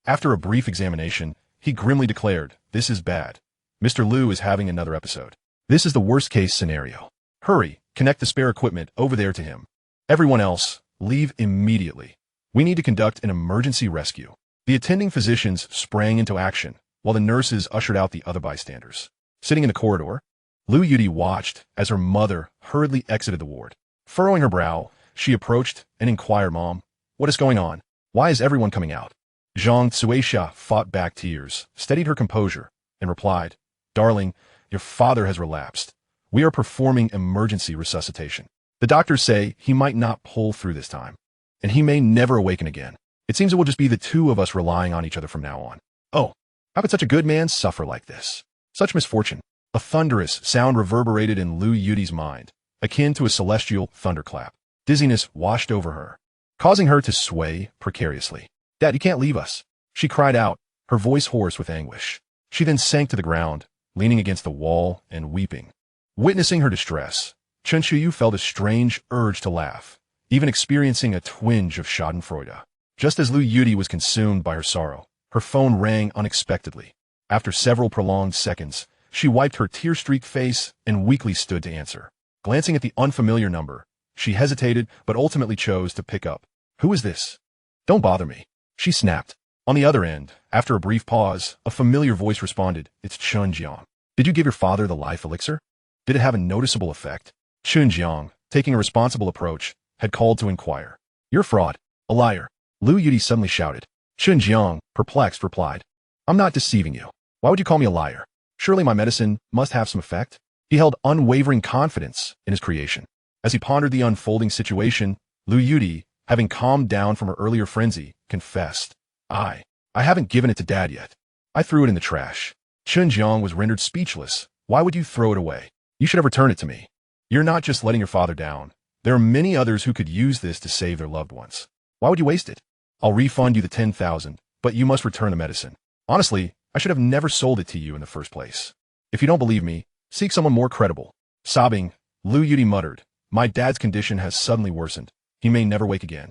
After a brief examination, he grimly declared, "This is bad. Mr. Liu is having another episode. This is the worst-case scenario. Hurry, connect the spare equipment over there to him. Everyone else, leave immediately. We need to conduct an emergency rescue." The attending physicians sprang into action, while the nurses ushered out the other bystanders. Sitting in the corridor, Lu Yudi watched as her mother hurriedly exited the ward. Furrowing her brow, she approached and inquired, "Mom, what is going on? Why is everyone coming out?" Zhang Tsuixia fought back tears, steadied her composure, and replied, "Darling, your father has relapsed. We are performing emergency resuscitation. The doctors say he might not pull through this time, and he may never awaken again. It seems it will just be the two of us relying on each other from now on. Oh, how could such a good man suffer like this? Such misfortune." A thunderous sound reverberated in Lu Yudi's mind, akin to a celestial thunderclap. Dizziness washed over her, causing her to sway precariously. "Dad, you can't leave us," she cried out, her voice hoarse with anguish. She then sank to the ground, leaning against the wall and weeping. Witnessing her distress, Chen Jiang felt a strange urge to laugh, even experiencing a twinge of schadenfreude. Just as Lu Yudi was consumed by her sorrow, her phone rang unexpectedly. After several prolonged seconds, she wiped her tear-streaked face and weakly stood to answer. Glancing at the unfamiliar number, she hesitated but ultimately chose to pick up. "Who is this?" "Don't bother me," she snapped. On the other end, after a brief pause, a familiar voice responded, "It's Chen Jiang. Did you give your father the life elixir? Did it have a noticeable effect?" Chen Jiang, taking a responsible approach, had called to inquire. "You're a fraud, a liar," Lu Yudi suddenly shouted. Chen Jiang, perplexed, replied, "I'm not deceiving you. Why would you call me a liar? Surely my medicine must have some effect." He held unwavering confidence in his creation. As he pondered the unfolding situation, Lu Yudi, having calmed down from her earlier frenzy, confessed, I haven't given it to Dad yet. I threw it in the trash." Chen Jiang was rendered speechless. "Why would you throw it away? You should have returned it to me. You're not just letting your father down. There are many others who could use this to save their loved ones. Why would you waste it? I'll refund you the 10,000, but you must return the medicine. Honestly, I should have never sold it to you in the first place. If you don't believe me, seek someone more credible." Sobbing, Lu Yudi muttered, "My dad's condition has suddenly worsened. He may never wake again,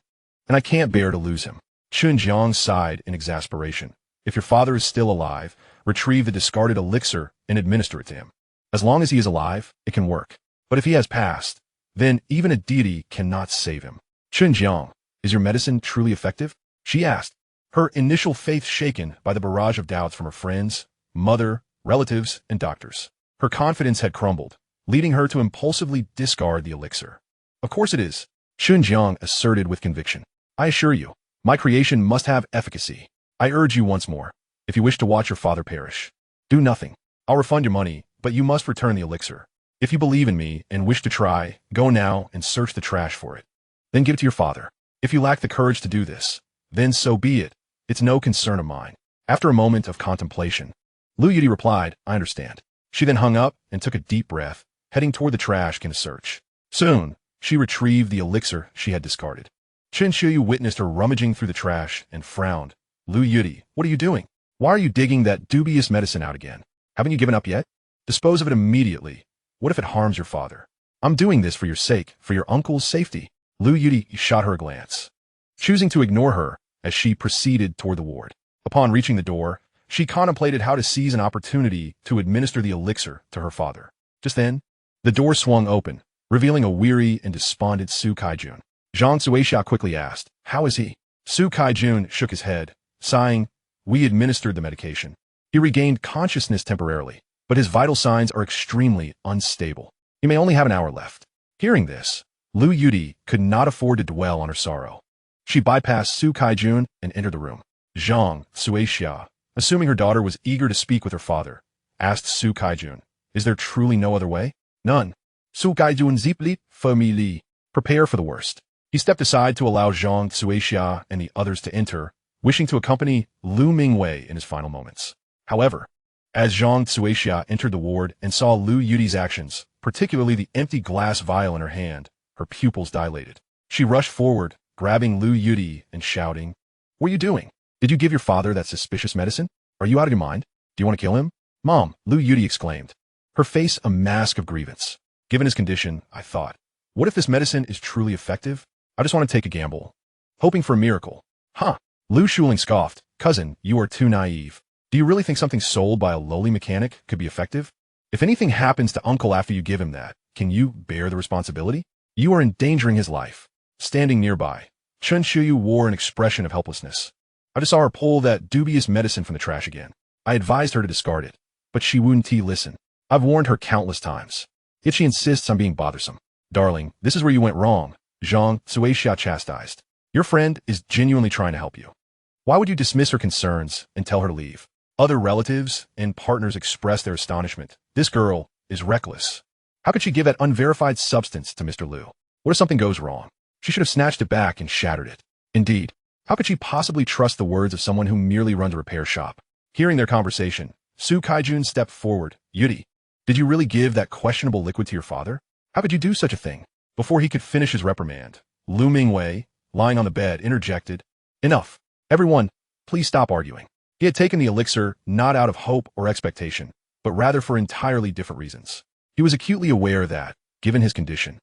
and I can't bear to lose him." Chen Jiang sighed in exasperation. "If your father is still alive, retrieve the discarded elixir and administer it to him. As long as he is alive, it can work. But if he has passed, then even a deity cannot save him." "Chen Jiang, is your medicine truly effective?" she asked, her initial faith shaken by the barrage of doubts from her friends, mother, relatives, and doctors. Her confidence had crumbled, leading her to impulsively discard the elixir. "Of course it is," Chen Jiang asserted with conviction. "I assure you, my creation must have efficacy. I urge you once more, if you wish to watch your father perish, do nothing. I'll refund your money, but you must return the elixir. If you believe in me and wish to try, go now and search the trash for it. Then give it to your father. If you lack the courage to do this, then so be it. It's no concern of mine." After a moment of contemplation, Lu Yudi replied, "I understand." She then hung up and took a deep breath, heading toward the trash can to search. Soon, she retrieved the elixir she had discarded. Chen Jiang witnessed her rummaging through the trash and frowned. "Lu Yudi, what are you doing? Why are you digging that dubious medicine out again? Haven't you given up yet? Dispose of it immediately. What if it harms your father?" "I'm doing this for your sake, for your uncle's safety." Lu Yudi shot her a glance, choosing to ignore her as she proceeded toward the ward. Upon reaching the door, she contemplated how to seize an opportunity to administer the elixir to her father. Just then, the door swung open, revealing a weary and despondent Su Kaijun. Zhang Tsuixia quickly asked, "How is he?" Su Kaijun shook his head, sighing. "We administered the medication. He regained consciousness temporarily, but his vital signs are extremely unstable. He may only have an hour left." Hearing this, Lu Yudi could not afford to dwell on her sorrow. She bypassed Su Kaijun and entered the room. Zhang Tsuixia, assuming her daughter was eager to speak with her father, asked Su Kaijun, "Is there truly no other way?" "None." Su Kaijun ziplit famili. Prepare for the worst. He stepped aside to allow Zhang Tsuixia and the others to enter, wishing to accompany Lu Mingwei in his final moments. However, as Zhang Tsuixia entered the ward and saw Lu Yudi's actions, particularly the empty glass vial in her hand, her pupils dilated. She rushed forward, grabbing Lu Yudi and shouting, "What are you doing? Did you give your father that suspicious medicine? Are you out of your mind? Do you want to kill him?" "Mom," Lu Yudi exclaimed, her face a mask of grievance. "Given his condition, I thought, what if this medicine is truly effective? I just want to take a gamble, hoping for a miracle." "Huh." Lu Shuling scoffed, "Cousin, you are too naive. Do Do you really think something sold by a lowly mechanic could be effective? If anything happens to Uncle after you give him that, can you bear the responsibility? You are endangering his life. Standing nearby, Chen Jiang wore an expression of helplessness. I just saw her pull that dubious medicine from the trash again. I advised her to discard it, but she wouldn't listen. I've warned her countless times. Yet she insists on being bothersome. Darling, this is where you went wrong, Jiang Suishia chastised. Your friend is genuinely trying to help you. Why would you dismiss her concerns and tell her to leave? Other relatives and partners expressed their astonishment. This girl is reckless. How could she give that unverified substance to Mr. Liu? What if something goes wrong? She should have snatched it back and shattered it. Indeed, how could she possibly trust the words of someone who merely runs a repair shop? Hearing their conversation, Su Kaijun stepped forward. Yudi, did you really give that questionable liquid to your father? How could you do such a thing? Before he could finish his reprimand, Lu Mingwei, lying on the bed, interjected. Enough. Everyone, please stop arguing. He had taken the elixir not out of hope or expectation, but rather for entirely different reasons. He was acutely aware that, given his condition,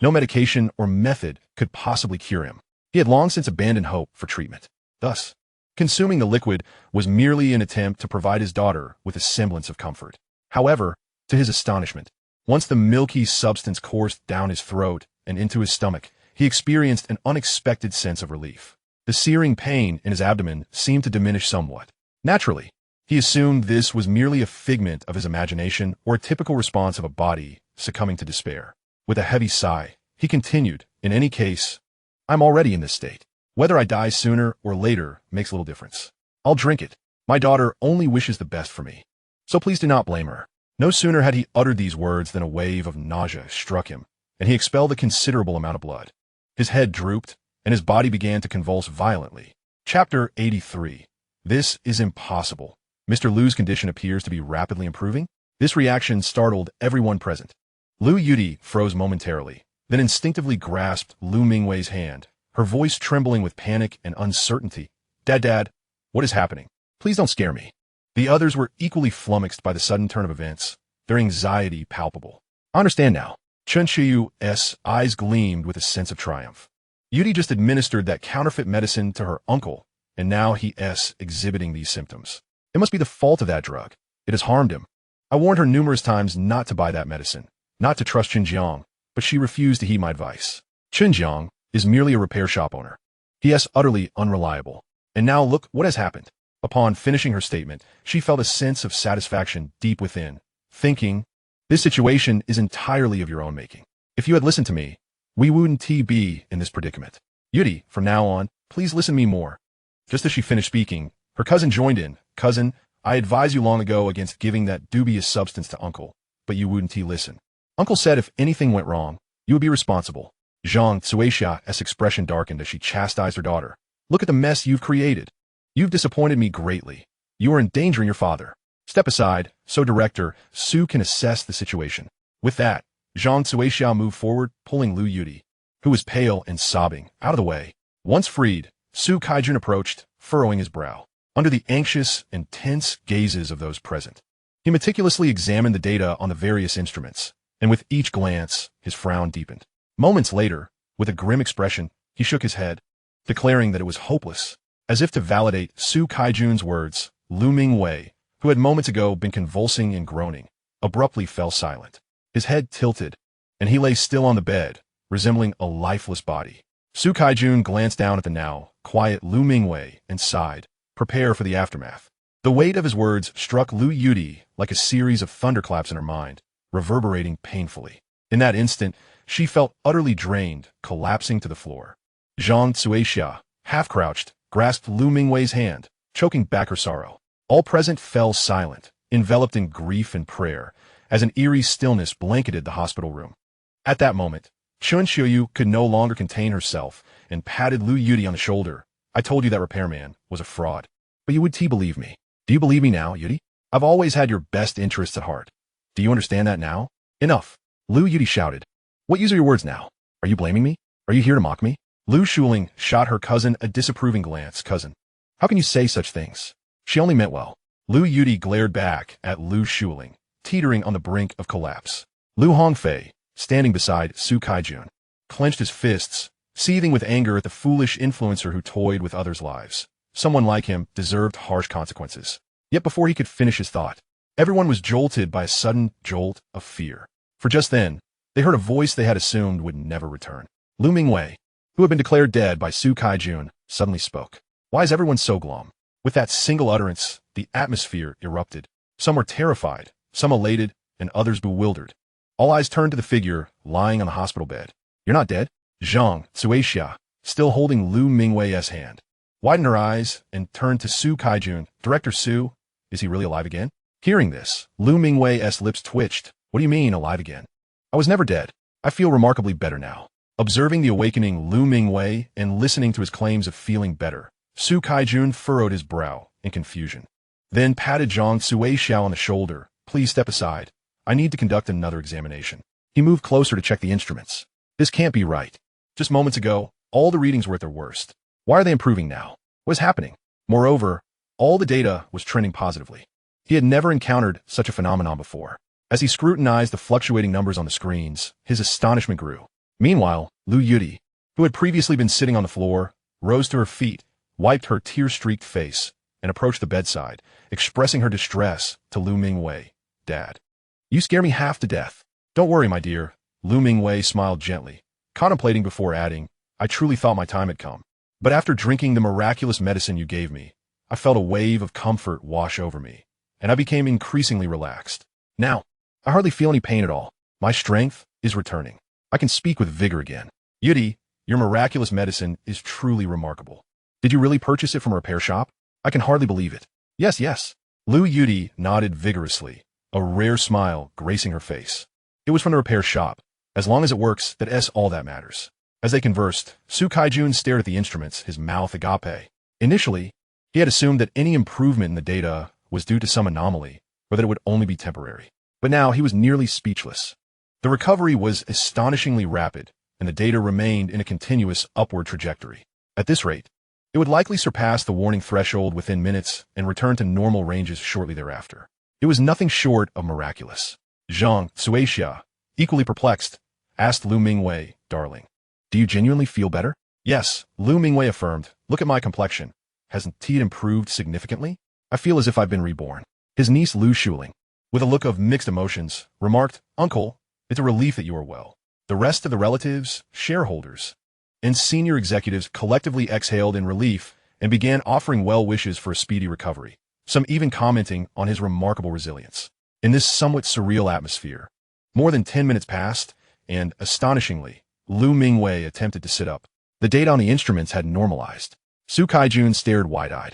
no medication or method could possibly cure him. He had long since abandoned hope for treatment. Thus, consuming the liquid was merely an attempt to provide his daughter with a semblance of comfort. However, to his astonishment, once the milky substance coursed down his throat and into his stomach, he experienced an unexpected sense of relief. The searing pain in his abdomen seemed to diminish somewhat. Naturally, he assumed this was merely a figment of his imagination or a typical response of a body succumbing to despair. With a heavy sigh, he continued, in any case, I'm already in this state. Whether I die sooner or later makes little difference. I'll drink it. My daughter only wishes the best for me. So please do not blame her. No sooner had he uttered these words than a wave of nausea struck him, and he expelled a considerable amount of blood. His head drooped, and his body began to convulse violently. Chapter 83. This is impossible. Mr. Liu's condition appears to be rapidly improving. This reaction startled everyone present. Lu Yudi froze momentarily, then instinctively grasped Lu Mingwei's hand, her voice trembling with panic and uncertainty. Dad, what is happening? Please don't scare me. The others were equally flummoxed by the sudden turn of events, their anxiety palpable. I understand now. Chen Jiang's eyes gleamed with a sense of triumph. Yudi just administered that counterfeit medicine to her uncle, and now he's exhibiting these symptoms. It must be the fault of that drug. It has harmed him. I warned her numerous times not to buy that medicine, not to trust Chen Jiang, but she refused to heed my advice. Chen Jiang is merely a repair shop owner. He is utterly unreliable. And now look what has happened. Upon finishing her statement, she felt a sense of satisfaction deep within, thinking, this situation is entirely of your own making. If you had listened to me, we wouldn't be in this predicament. Yudi, from now on, please listen to me more. Just as she finished speaking, her cousin joined in. Cousin, I advised you long ago against giving that dubious substance to Uncle, but you wouldn't listen. Uncle said if anything went wrong, you would be responsible. Jiang Suishia's expression darkened as she chastised her daughter. Look at the mess you've created. You've disappointed me greatly. You are endangering your father. Step aside, so Director Su can assess the situation. With that, Jiang Suishia moved forward, pulling Lu Yudi, who was pale and sobbing, out of the way. Once freed, Su Kaijun approached, furrowing his brow. Under the anxious and tense gazes of those present, he meticulously examined the data on the various instruments, and with each glance, his frown deepened. Moments later, with a grim expression, he shook his head, declaring that it was hopeless. As if to validate Su Kaijun's words, Lu Mingwei, who had moments ago been convulsing and groaning, abruptly fell silent. His head tilted, and he lay still on the bed, resembling a lifeless body. Su Kaijun glanced down at the now quiet Lu Mingwei and sighed, prepare for the aftermath. The weight of his words struck Lu Yudi like a series of thunderclaps in her mind, reverberating painfully. In that instant, she felt utterly drained, collapsing to the floor. Jiang Suishia, half-crouched, grasped Lu Mingwei's hand, choking back her sorrow. All present fell silent, enveloped in grief and prayer, as an eerie stillness blanketed the hospital room. At that moment, Chen Jiang could no longer contain herself and patted Lu Yudi on the shoulder. I told you that repairman was a fraud. But you would believe me. Do you believe me now, Yudi? I've always had your best interests at heart. Do you understand that now? Enough. Lu Yudi shouted. What use are your words now? Are you blaming me? Are you here to mock me? Lu Shuling shot her cousin a disapproving glance. Cousin, how can you say such things? She only meant well. Lu Yudi glared back at Lu Shuling, teetering on the brink of collapse. Lu Hongfei, standing beside Su Kaijun, clenched his fists, seething with anger at the foolish influencer who toyed with others' lives. Someone like him deserved harsh consequences. Yet before he could finish his thought, everyone was jolted by a sudden jolt of fear. For just then, they heard a voice they had assumed would never return. Lu Mingwei, who had been declared dead by Su Kaijun, suddenly spoke. Why is everyone so glum? With that single utterance, the atmosphere erupted. Some were terrified, some elated, and others bewildered. All eyes turned to the figure lying on the hospital bed. You're not dead? Jiang, Suixia, still holding Lu Mingwei's hand, widened her eyes and turned to Su Kaijun. Director Su, is he really alive again? Hearing this, Lu Mingwei's lips twitched. What do you mean, alive again? I was never dead. I feel remarkably better now. Observing the awakening Lu Mingwei and listening to his claims of feeling better, Su Kaijun furrowed his brow in confusion. Then patted Jiang Suixiao on the shoulder. Please step aside. I need to conduct another examination. He moved closer to check the instruments. This can't be right. Just moments ago, all the readings were at their worst. Why are they improving now? What is happening? Moreover, all the data was trending positively. He had never encountered such a phenomenon before. As he scrutinized the fluctuating numbers on the screens, his astonishment grew. Meanwhile, Lu Yudi, who had previously been sitting on the floor, rose to her feet, wiped her tear-streaked face, and approached the bedside, expressing her distress to Lu Mingwei. Dad, you scare me half to death. Don't worry, my dear. Lu Mingwei smiled gently, contemplating before adding, I truly thought my time had come. But after drinking the miraculous medicine you gave me, I felt a wave of comfort wash over me, and I became increasingly relaxed. Now, I hardly feel any pain at all. My strength is returning. I can speak with vigor again. Yudi, your miraculous medicine is truly remarkable. Did you really purchase it from a repair shop? I can hardly believe it. Yes, yes. Lu Yudi nodded vigorously, a rare smile gracing her face. It was from the repair shop. As long as it works, that's all that matters. As they conversed, Su Kaijun stared at the instruments, his mouth agape. Initially, he had assumed that any improvement in the data was due to some anomaly, or that it would only be temporary. But now he was nearly speechless. The recovery was astonishingly rapid, and the data remained in a continuous upward trajectory. At this rate, it would likely surpass the warning threshold within minutes and return to normal ranges shortly thereafter. It was nothing short of miraculous. Jiang Suixia, equally perplexed, asked Lu Mingwei, darling, do you genuinely feel better? Yes, Lu Mingwei affirmed. Look at my complexion. Hasn't it improved significantly? I feel as if I've been reborn. His niece Lu Shuling, with a look of mixed emotions, remarked, Uncle, it's a relief that you are well. The rest of the relatives, shareholders, and senior executives collectively exhaled in relief and began offering well wishes for a speedy recovery, some even commenting on his remarkable resilience. In this somewhat surreal atmosphere, more than 10 minutes passed, and, astonishingly, Lu Mingwei attempted to sit up. The data on the instruments had normalized. Su Kaijun stared wide-eyed,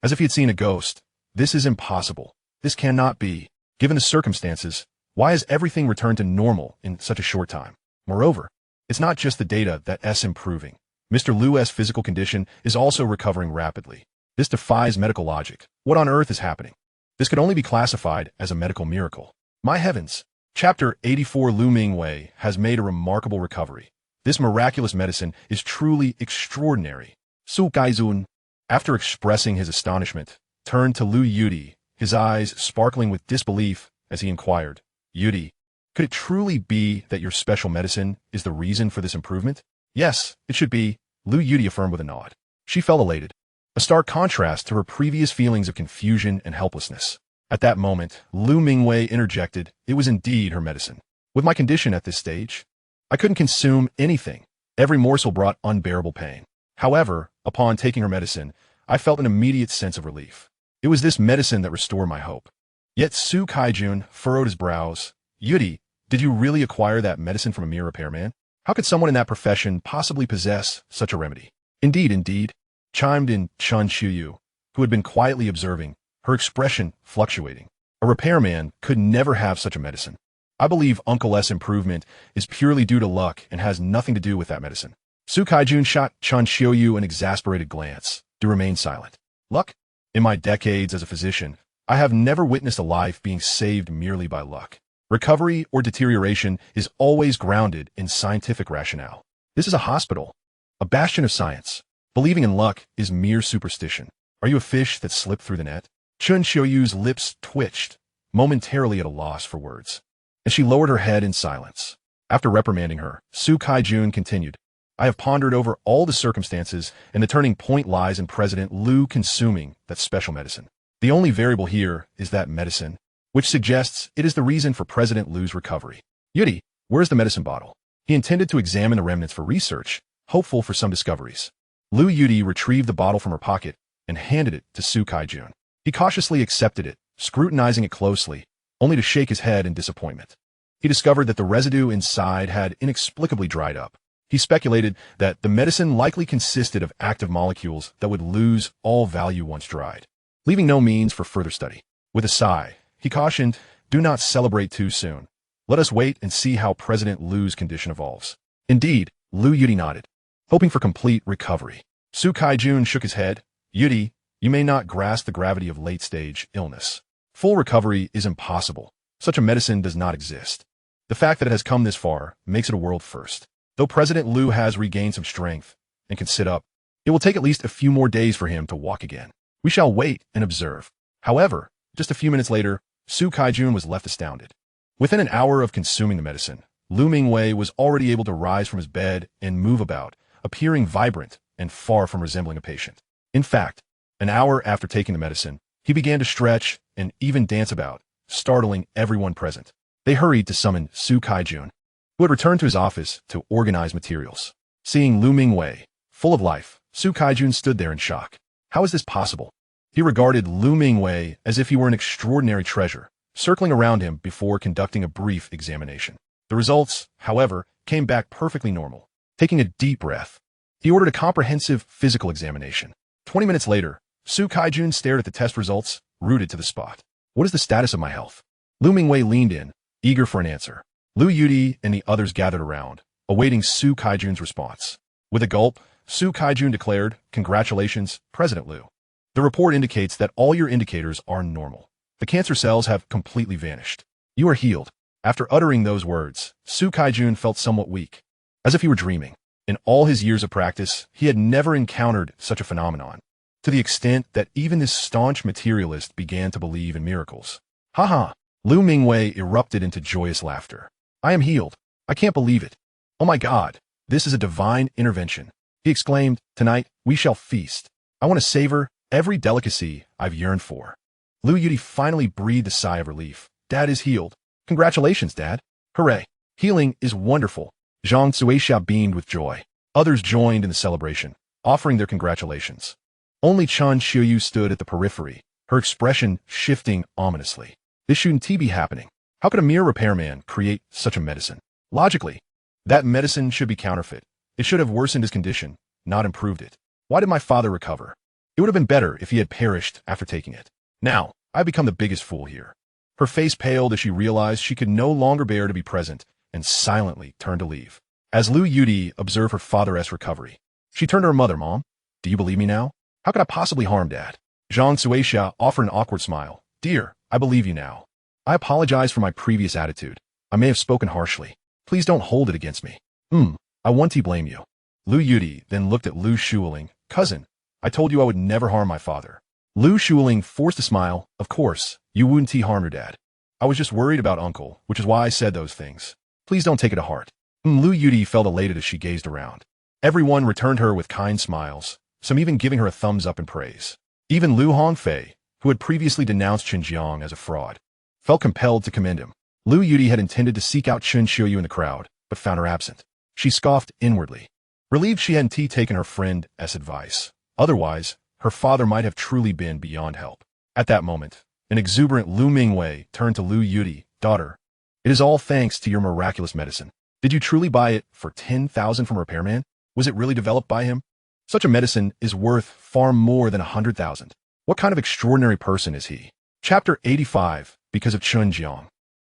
as if he had seen a ghost. This is impossible. This cannot be. Given the circumstances, why has everything returned to normal in such a short time? Moreover, it's not just the data that's improving. Mr. Lu's physical condition is also recovering rapidly. This defies medical logic. What on earth is happening? This could only be classified as a medical miracle. My heavens! Chapter 84 Lu Mingwei has made a remarkable recovery. This miraculous medicine is truly extraordinary. Su Kaijun, after expressing his astonishment, turned to Lu Yudi, his eyes sparkling with disbelief as he inquired, Yudi, could it truly be that your special medicine is the reason for this improvement? Yes, it should be, Lu Yudi affirmed with a nod. She felt elated, a stark contrast to her previous feelings of confusion and helplessness. At that moment, Lu Mingwei interjected, it was indeed her medicine. With my condition at this stage, I couldn't consume anything. Every morsel brought unbearable pain. However, upon taking her medicine, I felt an immediate sense of relief. It was this medicine that restored my hope. Yet Su Kaijun furrowed his brows. Yudi, did you really acquire that medicine from a mere repairman? How could someone in that profession possibly possess such a remedy? Indeed, chimed in Chen Jiang, who had been quietly observing, her expression fluctuating. A repairman could never have such a medicine. I believe Uncle S' improvement is purely due to luck and has nothing to do with that medicine. Su Kaijun shot Chen Jiang an exasperated glance, to remain silent. Luck? In my decades as a physician, I have never witnessed a life being saved merely by luck. Recovery or deterioration is always grounded in scientific rationale. This is a hospital, a bastion of science. Believing in luck is mere superstition. Are you a fish that slipped through the net? Chen Jiang's lips twitched, momentarily at a loss for words, and she lowered her head in silence. After reprimanding her, Su Kaijun continued, I have pondered over all the circumstances, and the turning point lies in President Lu consuming that special medicine. The only variable here is that medicine, which suggests it is the reason for President Lu's recovery. Yudi, where's the medicine bottle? He intended to examine the remnants for research, hopeful for some discoveries. Lu Yudi retrieved the bottle from her pocket and handed it to Su Kaijun. He cautiously accepted it, scrutinizing it closely, only to shake his head in disappointment. He discovered that the residue inside had inexplicably dried up. He speculated that the medicine likely consisted of active molecules that would lose all value once dried, leaving no means for further study. With a sigh, he cautioned, "Do not celebrate too soon. Let us wait and see how President Lu's condition evolves." Indeed, Lu Yudi nodded, hoping for complete recovery. Su Kaijun shook his head. "Yudi, you may not grasp the gravity of late-stage illness. Full recovery is impossible. Such a medicine does not exist. The fact that it has come this far makes it a world first. Though President Lu has regained some strength and can sit up, it will take at least a few more days for him to walk again. We shall wait and observe." However, just a few minutes later, Su Kaijun was left astounded. Within an hour of consuming the medicine, Lu Mingwei was already able to rise from his bed and move about, appearing vibrant and far from resembling a patient. In fact, an hour after taking the medicine, he began to stretch and even dance about, startling everyone present. They hurried to summon Su Kaijun, who had returned to his office to organize materials. Seeing Lu Mingwei, full of life, Su Kaijun stood there in shock. How is this possible? He regarded Lu Mingwei as if he were an extraordinary treasure, circling around him before conducting a brief examination. The results, however, came back perfectly normal. Taking a deep breath, he ordered a comprehensive physical examination. 20 minutes later, Su Kaijun stared at the test results, rooted to the spot. "What is the status of my health?" Lu Mingwei leaned in, eager for an answer. Lu Yudi and the others gathered around, awaiting Su Kaijun's response. With a gulp, Su Kaijun declared, "Congratulations, President Lu. The report indicates that all your indicators are normal. The cancer cells have completely vanished. You are healed." After uttering those words, Su Kaijun felt somewhat weak, as if he were dreaming. In all his years of practice, he had never encountered such a phenomenon, to the extent that even this staunch materialist began to believe in miracles. "Ha!" Lu Mingwei erupted into joyous laughter. "I am healed. I can't believe it. Oh my God, this is a divine intervention," he exclaimed. "Tonight, we shall feast. I want to savor every delicacy I've yearned for." Lu Yudi finally breathed a sigh of relief. "Dad is healed. Congratulations, Dad. Hooray. Healing is wonderful." Zhang Suixia beamed with joy. Others joined in the celebration, offering their congratulations. Only Chen Jiang stood at the periphery, her expression shifting ominously. This shouldn't be happening. How could a mere repairman create such a medicine? Logically, that medicine should be counterfeit. It should have worsened his condition, not improved it. Why did my father recover? It would have been better if he had perished after taking it. Now, I've become the biggest fool here. Her face paled as she realized she could no longer bear to be present, and silently turned to leave. As Lu Yudi observed her father's recovery, she turned to her mother. "Mom, do you believe me now? How could I possibly harm Dad?" Zhang Suixia offered an awkward smile. "Dear, I believe you now. I apologize for my previous attitude. I may have spoken harshly. Please don't hold it against me." I want to blame you." Lu Yudi then looked at Lu Shuling. "Cousin, I told you I would never harm my father." Lu Shuling forced a smile. "Of course, you wouldn't harm your dad. I was just worried about Uncle, which is why I said those things. Please don't take it to heart." Lu Yudi felt elated as she gazed around. Everyone returned her with kind smiles, some even giving her a thumbs up in praise. Even Lu Hongfei, who had previously denounced Chen Jiang as a fraud, felt compelled to commend him. Lu Yudi had intended to seek out Chen Xiuyu in the crowd, but found her absent. She scoffed inwardly, relieved she hadn't taken her friend's advice. Otherwise, her father might have truly been beyond help. At that moment, an exuberant Lu Mingwei turned to Lu Yudi. "Daughter, it is all thanks to your miraculous medicine. Did you truly buy it for 10,000 from a repairman? Was it really developed by him? Such a medicine is worth far more than 100,000. What kind of extraordinary person is he?" Chapter 85, Because of Chen Jiang.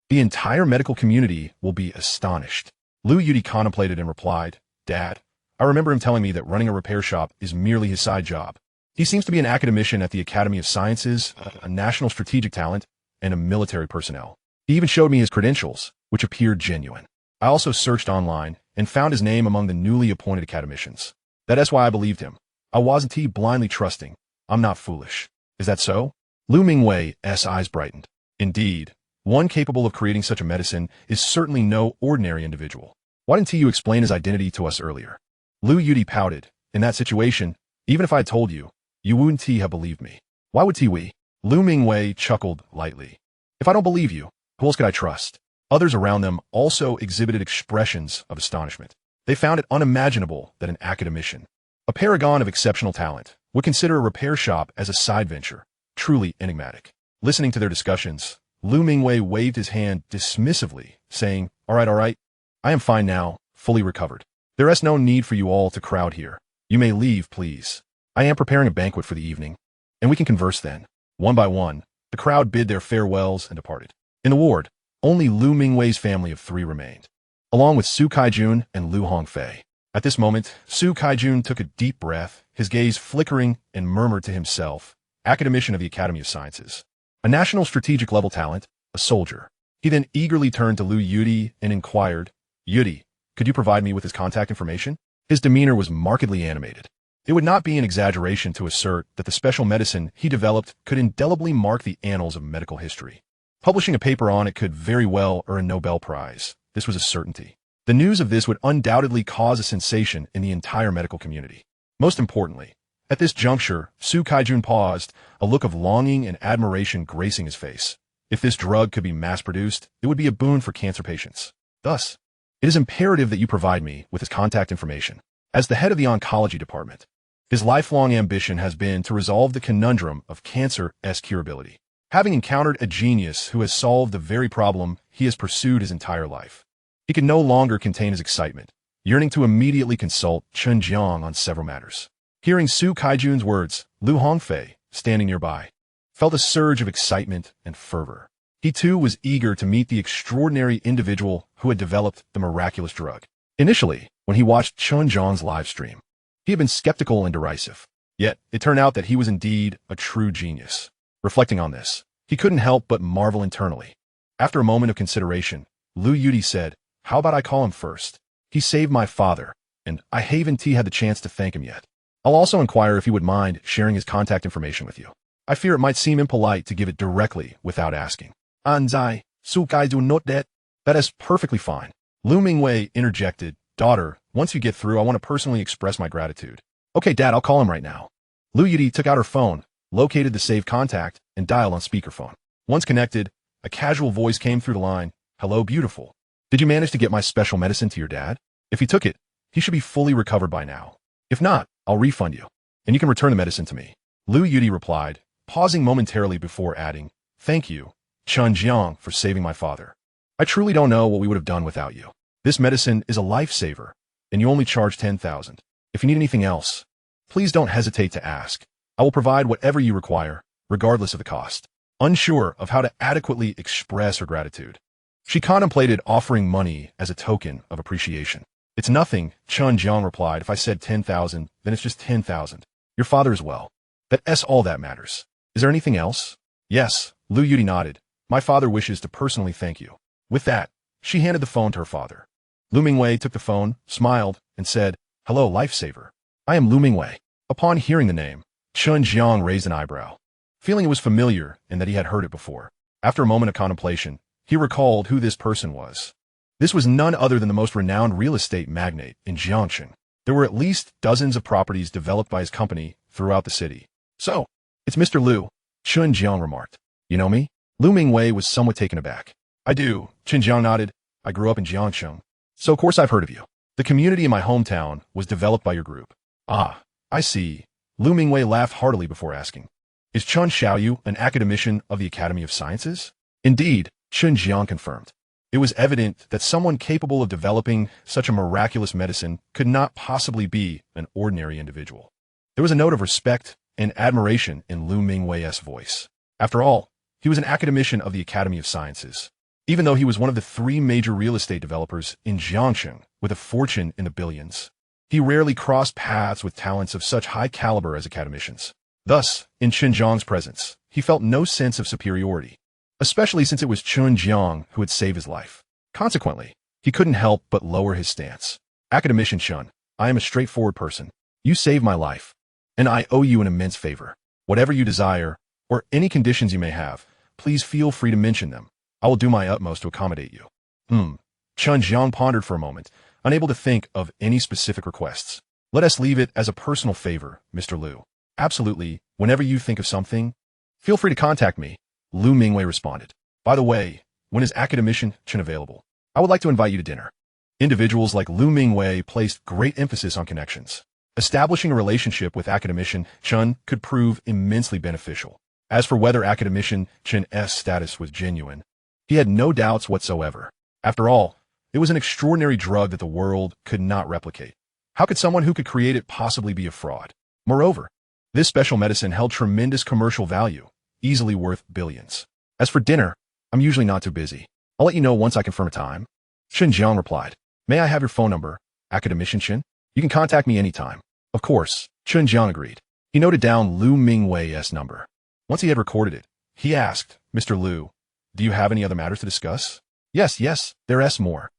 The entire medical community will be astonished. Lu Yudi contemplated and replied, "Dad, I remember him telling me that running a repair shop is merely his side job. He seems to be an academician at the Academy of Sciences, a national strategic talent, and a military personnel. He even showed me his credentials, which appeared genuine. I also searched online and found his name among the newly appointed academicians. That's why I believed him. I wasn't blindly trusting. I'm not foolish. Is that so?" Lu Mingwei's eyes brightened. "Indeed, one capable of creating such a medicine is certainly no ordinary individual. Why didn't you explain his identity to us earlier?" Lu Yudi pouted. "In that situation, even if I had told you, you wouldn't have believed me. Why would we? Lu Mingwei chuckled lightly. If I don't believe you, who else could I trust? Others around them also exhibited expressions of astonishment. They found it unimaginable that an academician, a paragon of exceptional talent, would consider a repair shop as a side venture, truly enigmatic. Listening to their discussions, Lu Mingwei waved his hand dismissively, saying, all right, I am fine now, fully recovered. There is no need for you all to crowd here. You may leave, please. I am preparing a banquet for the evening, and we can converse then. One by one, the crowd bid their farewells and departed. In the ward, only Lu Mingwei's family of 3 remained, along with Su Kaijun and Lu Hongfei. At this moment, Su Kaijun took a deep breath, his gaze flickering, and murmured to himself, academician of the Academy of Sciences, a national strategic level talent, a soldier. He then eagerly turned to Lu Yudi and inquired, Yudi, could you provide me with his contact information? His demeanor was markedly animated. It would not be an exaggeration to assert that the special medicine he developed could indelibly mark the annals of medical history. Publishing a paper on it could very well earn a Nobel Prize. This was a certainty. The news of this would undoubtedly cause a sensation in the entire medical community. Most importantly, at this juncture, Su Kaijun paused, a look of longing and admiration gracing his face. If this drug could be mass-produced, it would be a boon for cancer patients. Thus, it is imperative that you provide me with his contact information. As the head of the oncology department, his lifelong ambition has been to resolve the conundrum of cancer's curability. Having encountered a genius who has solved the very problem he has pursued his entire life, he could no longer contain his excitement, yearning to immediately consult Chen Jiang on several matters. Hearing Su Kaijun's words, Lu Hongfei, standing nearby, felt a surge of excitement and fervor. He too was eager to meet the extraordinary individual who had developed the miraculous drug. Initially, when he watched Chen Jiang's live stream, he had been skeptical and derisive. Yet, it turned out that he was indeed a true genius. Reflecting on this, he couldn't help but marvel internally. After a moment of consideration, Lu Yudi said, how about I call him first? He saved my father, and I haven't had the chance to thank him yet. I'll also inquire if he would mind sharing his contact information with you. I fear it might seem impolite to give it directly without asking. Anzai, Su Kaijun note that. That is perfectly fine. Lu Mingwei interjected, daughter, once you get through, I want to personally express my gratitude. Okay, Dad, I'll call him right now. Lu Yudi took out her phone, located the saved contact, and dialed on speakerphone. Once connected, a casual voice came through the line. Hello, beautiful. Did you manage to get my special medicine to your dad? If he took it, he should be fully recovered by now. If not, I'll refund you, and you can return the medicine to me. Lu Yudi replied, pausing momentarily before adding, thank you, Chen Jiang, for saving my father. I truly don't know what we would have done without you. This medicine is a lifesaver, and you only charge 10,000. If you need anything else, please don't hesitate to ask. I will provide whatever you require, regardless of the cost. Unsure of how to adequately express her gratitude, she contemplated offering money as a token of appreciation. It's nothing, Chen Jiang replied. If I said 10,000, then it's just 10,000. Your father is well. That's all that matters. Is there anything else? Yes, Lu Yudi nodded. My father wishes to personally thank you. With that, she handed the phone to her father. Lu Mingwei took the phone, smiled, and said, hello, lifesaver. I am Lu Mingwei. Upon hearing the name, Chen Jiang raised an eyebrow, feeling it was familiar and that he had heard it before. After a moment of contemplation, he recalled who this person was. This was none other than the most renowned real estate magnate in Jiangxing. There were at least dozens of properties developed by his company throughout the city. So, it's Mr. Lu, Chen Jiang remarked. You know me? Lu Mingwei was somewhat taken aback. I do, Chen Jiang nodded. I grew up in Jiangxing, so of course I've heard of you. The community in my hometown was developed by your group. Ah, I see. Lu Mingwei laughed heartily before asking, is Chen Xiaoyu an academician of the Academy of Sciences? Indeed, Chen Jiang confirmed. It was evident that someone capable of developing such a miraculous medicine could not possibly be an ordinary individual. There was a note of respect and admiration in Lu Mingwei's voice. After all, he was an academician of the Academy of Sciences, even though he was one of the 3 major real estate developers in Jiangxing with a fortune in the billions. He rarely crossed paths with talents of such high caliber as academicians. Thus, in Chen Jiang's presence, he felt no sense of superiority, especially since it was Chen Jiang who had saved his life. Consequently, he couldn't help but lower his stance. Academician Chen, I am a straightforward person. You saved my life, and I owe you an immense favor. Whatever you desire, or any conditions you may have, please feel free to mention them. I will do my utmost to accommodate you. Chen Jiang pondered for a moment, unable to think of any specific requests. Let us leave it as a personal favor, Mr. Lu. Absolutely, whenever you think of something, Feel free to contact me, Lu Mingwei responded. By the way, when is academician Chen available? I would like to invite you to dinner. Individuals like Lu Mingwei placed great emphasis on connections. Establishing a relationship with academician Chen could prove immensely beneficial. As for whether academician Chen's status was genuine, he had no doubts whatsoever. After all, it was an extraordinary drug that the world could not replicate. How could someone who could create it possibly be a fraud? Moreover, this special medicine held tremendous commercial value, easily worth billions. As for dinner, I'm usually not too busy. I'll let you know once I confirm a time. Chen Jiang replied. May I have your phone number, academician Chen? You can contact me anytime. Of course, Chen Jiang agreed. He noted down Lu Mingwei's number. Once he had recorded it, he asked, Mr. Lu, do you have any other matters to discuss? Yes, there's more.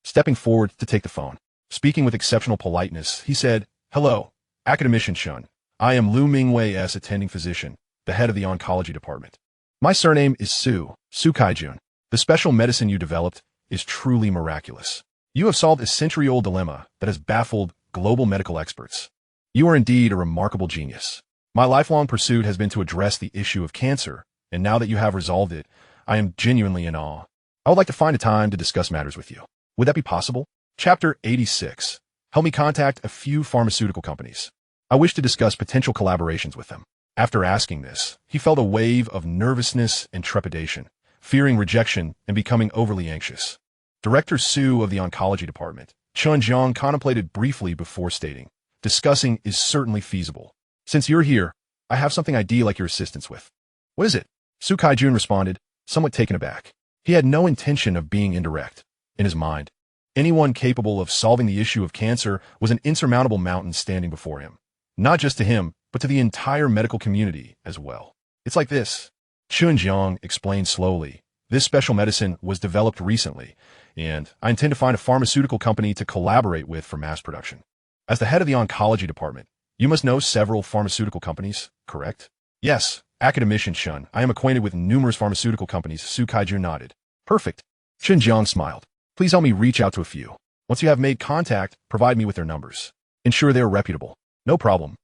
Stepping forward to take the phone. Speaking with exceptional politeness, he said, Hello, academician Chen. I am Lu Mingwei's attending physician, the head of the oncology department. My surname is Su Kaijun. The special medicine you developed is truly miraculous. You have solved a century-old dilemma that has baffled global medical experts. You are indeed a remarkable genius. My lifelong pursuit has been to address the issue of cancer, and now that you have resolved it, I am genuinely in awe. I would like to find a time to discuss matters with you. Would that be possible? Chapter 86. Help me contact a few pharmaceutical companies. I wish to discuss potential collaborations with them. After asking this, he felt a wave of nervousness and trepidation, fearing rejection and becoming overly anxious. Director Su of the oncology department, Chen Jiang, contemplated briefly before stating, discussing is certainly feasible. Since you're here, I have something I'd like your assistance with. What is it? Su Kaijun responded, somewhat taken aback. He had no intention of being indirect. In his mind, anyone capable of solving the issue of cancer was an insurmountable mountain standing before him. Not just to him, but to the entire medical community as well. It's like this. Chen Jiang explained slowly. This special medicine was developed recently, and I intend to find a pharmaceutical company to collaborate with for mass production. As the head of the oncology department, you must know several pharmaceutical companies, correct? Yes, academician Chen. I am acquainted with numerous pharmaceutical companies, Su Kaijun nodded. Perfect. Chen Jiang smiled. Please help me reach out to a few. Once you have made contact, provide me with their numbers. Ensure they are reputable. No problem.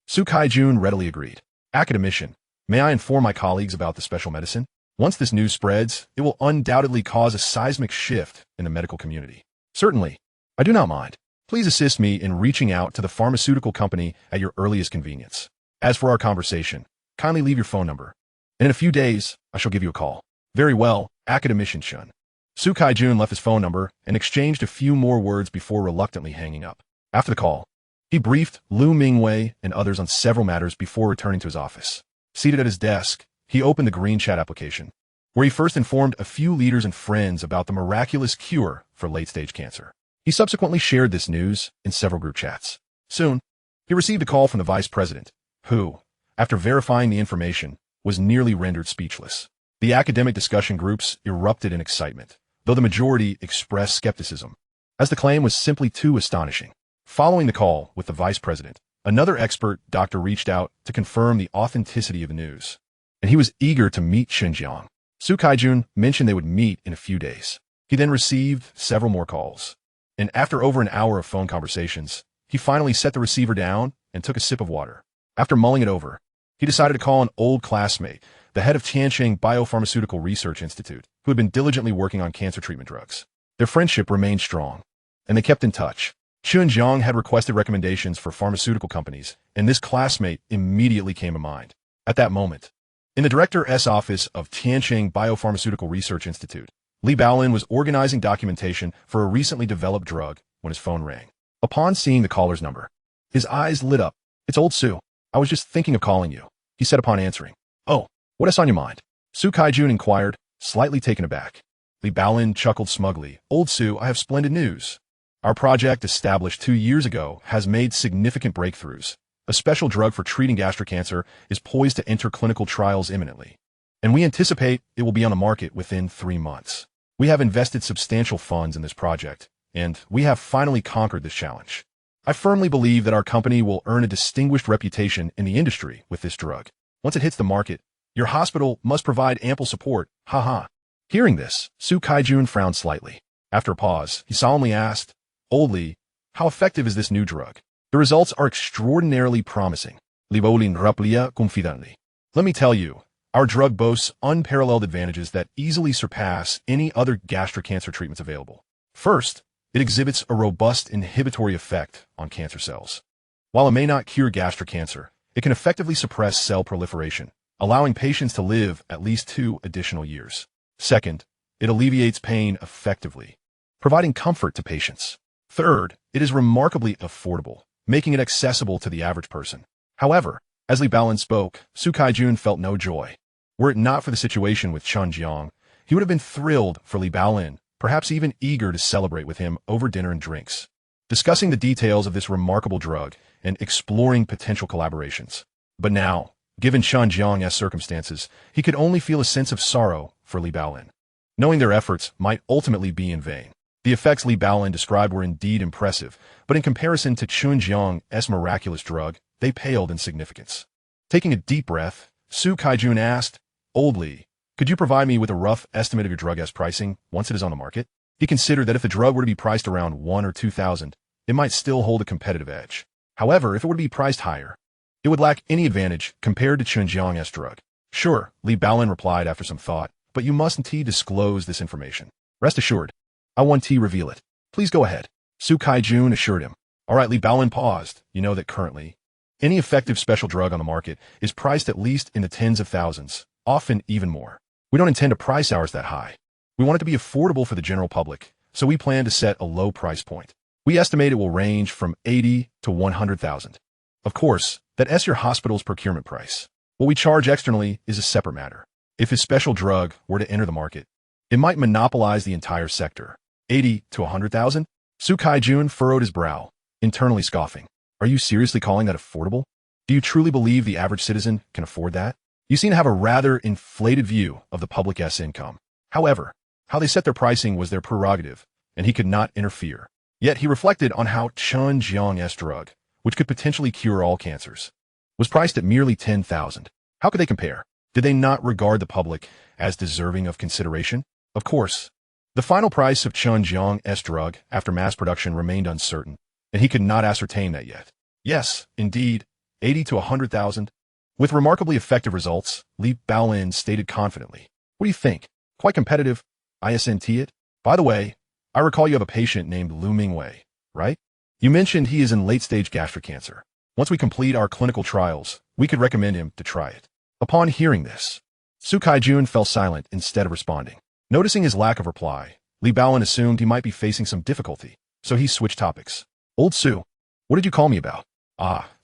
Su Kaijun readily agreed. Academician, may I inform my colleagues about the special medicine? Once this news spreads, it will undoubtedly cause a seismic shift in the medical community. Certainly. I do not mind. Please assist me in reaching out to the pharmaceutical company at your earliest convenience. As for our conversation, kindly leave your phone number, and in a few days, I shall give you a call. Very well, academician Chen. Su Kaijun left his phone number and exchanged a few more words before reluctantly hanging up. After the call, he briefed Lu Mingwei and others on several matters before returning to his office. Seated at his desk, he opened the Green Chat application, where he first informed a few leaders and friends about the miraculous cure for late-stage cancer. He subsequently shared this news in several group chats. Soon, he received a call from the vice president, who, after verifying the information, was nearly rendered speechless. The academic discussion groups erupted in excitement, though the majority expressed skepticism, as the claim was simply too astonishing. Following the call with the vice president, another expert doctor reached out to confirm the authenticity of the news, and he was eager to meet Chen Jiang. Su Kaijun mentioned they would meet in a few days. He then received several more calls, and after over an hour of phone conversations, he finally set the receiver down and took a sip of water. After mulling it over, he decided to call an old classmate, the head of Tianjin Biopharmaceutical Research Institute, who had been diligently working on cancer treatment drugs. Their friendship remained strong, and they kept in touch. Chen Jiang had requested recommendations for pharmaceutical companies, and this classmate immediately came to mind. At that moment, in the director's office of Tianjin Biopharmaceutical Research Institute, Li Baolin was organizing documentation for a recently developed drug when his phone rang. Upon seeing the caller's number, his eyes lit up. It's old Su. I was just thinking of calling you, he said upon answering. Oh, what is on your mind? Su Kaijun inquired, slightly taken aback. Li Baolin chuckled smugly. Old Su, I have splendid news. Our project, established 2 years ago, has made significant breakthroughs. A special drug for treating gastric cancer is poised to enter clinical trials imminently, and we anticipate it will be on the market within 3 months. We have invested substantial funds in this project, and we have finally conquered this challenge. I firmly believe that our company will earn a distinguished reputation in the industry with this drug. Once it hits the market, your hospital must provide ample support. Haha. Hearing this, Su Kaijun frowned slightly. After a pause, he solemnly asked, Old Li, how effective is this new drug? The results are extraordinarily promising. Li Baolin raplia confidently. Let me tell you, our drug boasts unparalleled advantages that easily surpass any other gastric cancer treatments available. First, it exhibits a robust inhibitory effect on cancer cells. While it may not cure gastric cancer, it can effectively suppress cell proliferation, allowing patients to live at least 2 additional years. Second, it alleviates pain effectively, providing comfort to patients. Third, it is remarkably affordable, making it accessible to the average person. However, as Li Baolin spoke, Su Kaijun felt no joy. Were it not for the situation with Chen Jiang, he would have been thrilled for Li Baolin, perhaps even eager to celebrate with him over dinner and drinks, discussing the details of this remarkable drug and exploring potential collaborations. But now, given Chen Jiang's circumstances, he could only feel a sense of sorrow for Li Baolin, knowing their efforts might ultimately be in vain. The effects Li Baolin described were indeed impressive, but in comparison to Chen Jiang's miraculous drug, they paled in significance. Taking a deep breath, Su Kaijun asked, "Old Li, could you provide me with a rough estimate of your drug's pricing once it is on the market?" He considered that if the drug were to be priced around 1 or 2,000, it might still hold a competitive edge. However, if it were to be priced higher, it would lack any advantage compared to Chen Jiang's drug. "Sure," Li Baolin replied after some thought, "but you mustn't disclose this information. Rest assured, I won't reveal it. Please go ahead," Su Kaijun assured him. All right, Li Baolin paused. "You know that currently, any effective special drug on the market is priced at least in the tens of thousands, often even more. We don't intend to price ours that high. We want it to be affordable for the general public, so we plan to set a low price point. We estimate it will range from 80 to 100,000. Of course, that's your hospital's procurement price. What we charge externally is a separate matter. If his special drug were to enter the market, it might monopolize the entire sector." 80 to 100,000? Su Kaijun furrowed his brow, internally scoffing. "Are you seriously calling that affordable? Do you truly believe the average citizen can afford that? You seem to have a rather inflated view of the public's income." However, how they set their pricing was their prerogative, and he could not interfere. Yet he reflected on how Chen Jiang's drug, which could potentially cure all cancers, was priced at merely 10,000. How could they compare? Did they not regard the public as deserving of consideration? Of course, the final price of Chen Jiang's drug after mass production remained uncertain, and he could not ascertain that yet. Yes, indeed, 80 to 100,000. With remarkably effective results, Li Baolin stated confidently. "What do you think? Quite competitive? Isn't it? By the way, I recall you have a patient named Lu Mingwei, right? You mentioned he is in late-stage gastric cancer. Once we complete our clinical trials, we could recommend him to try it." Upon hearing this, Su Kaijun fell silent instead of responding. Noticing his lack of reply, Li Baolin assumed he might be facing some difficulty, so he switched topics. "Old Su, what did you call me about?"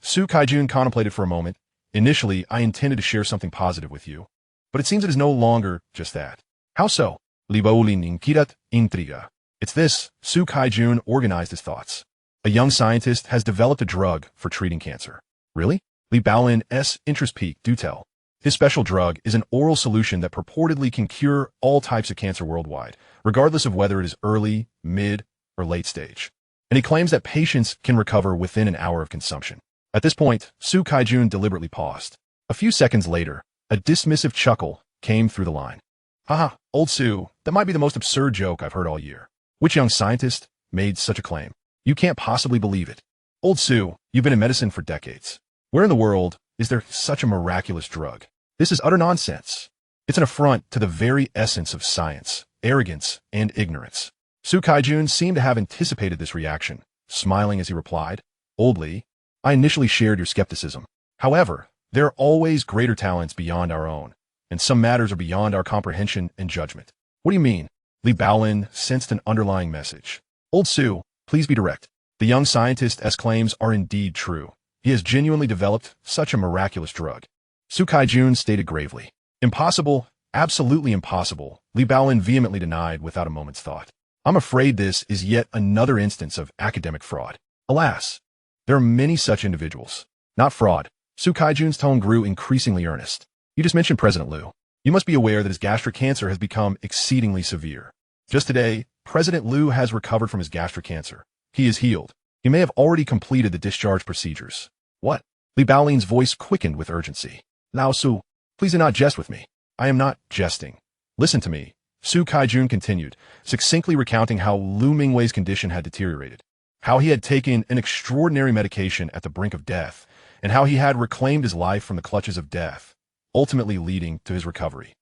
Su Kaijun contemplated for a moment. "Initially, I intended to share something positive with you, but it seems it is no longer just that." "How so?" Li Baolin inquirat intriga. "It's this." Su Kaijun organized his thoughts. "A young scientist has developed a drug for treating cancer." "Really?" Li Baolin's interest piqued. "Do tell." "His special drug is an oral solution that purportedly can cure all types of cancer worldwide, regardless of whether it is early, mid, or late stage. And he claims that patients can recover within an hour of consumption." At this point, Su Kaijun deliberately paused. A few seconds later, a dismissive chuckle came through the line. "Haha, old Su, that might be the most absurd joke I've heard all year. Which young scientist made such a claim? You can't possibly believe it. Old Su, you've been in medicine for decades. Where in the world is there such a miraculous drug? This is utter nonsense. It's an affront to the very essence of science, arrogance, and ignorance." Su Kaijun seemed to have anticipated this reaction, smiling as he replied, "Old Li, I initially shared your skepticism. However, there are always greater talents beyond our own, and some matters are beyond our comprehension and judgment." "What do you mean?" Li Baolin sensed an underlying message. "Old Su, please be direct. The young scientist's claims are indeed true. He has genuinely developed such a miraculous drug." Su Kaijun stated gravely. "Impossible, absolutely impossible," Li Baolin vehemently denied without a moment's thought. "I'm afraid this is yet another instance of academic fraud. Alas, there are many such individuals." "Not fraud." Su Kaijun's tone grew increasingly earnest. "You just mentioned President Liu. You must be aware that his gastric cancer has become exceedingly severe. Just today, President Liu has recovered from his gastric cancer. He is healed. He may have already completed the discharge procedures." "What?" Li Baolin's voice quickened with urgency. "Lao Su, please do not jest with me." "I am not jesting. Listen to me," Su Kaijun continued, succinctly recounting how Lu Mingwei's condition had deteriorated, how he had taken an extraordinary medication at the brink of death, and how he had reclaimed his life from the clutches of death, ultimately leading to his recovery.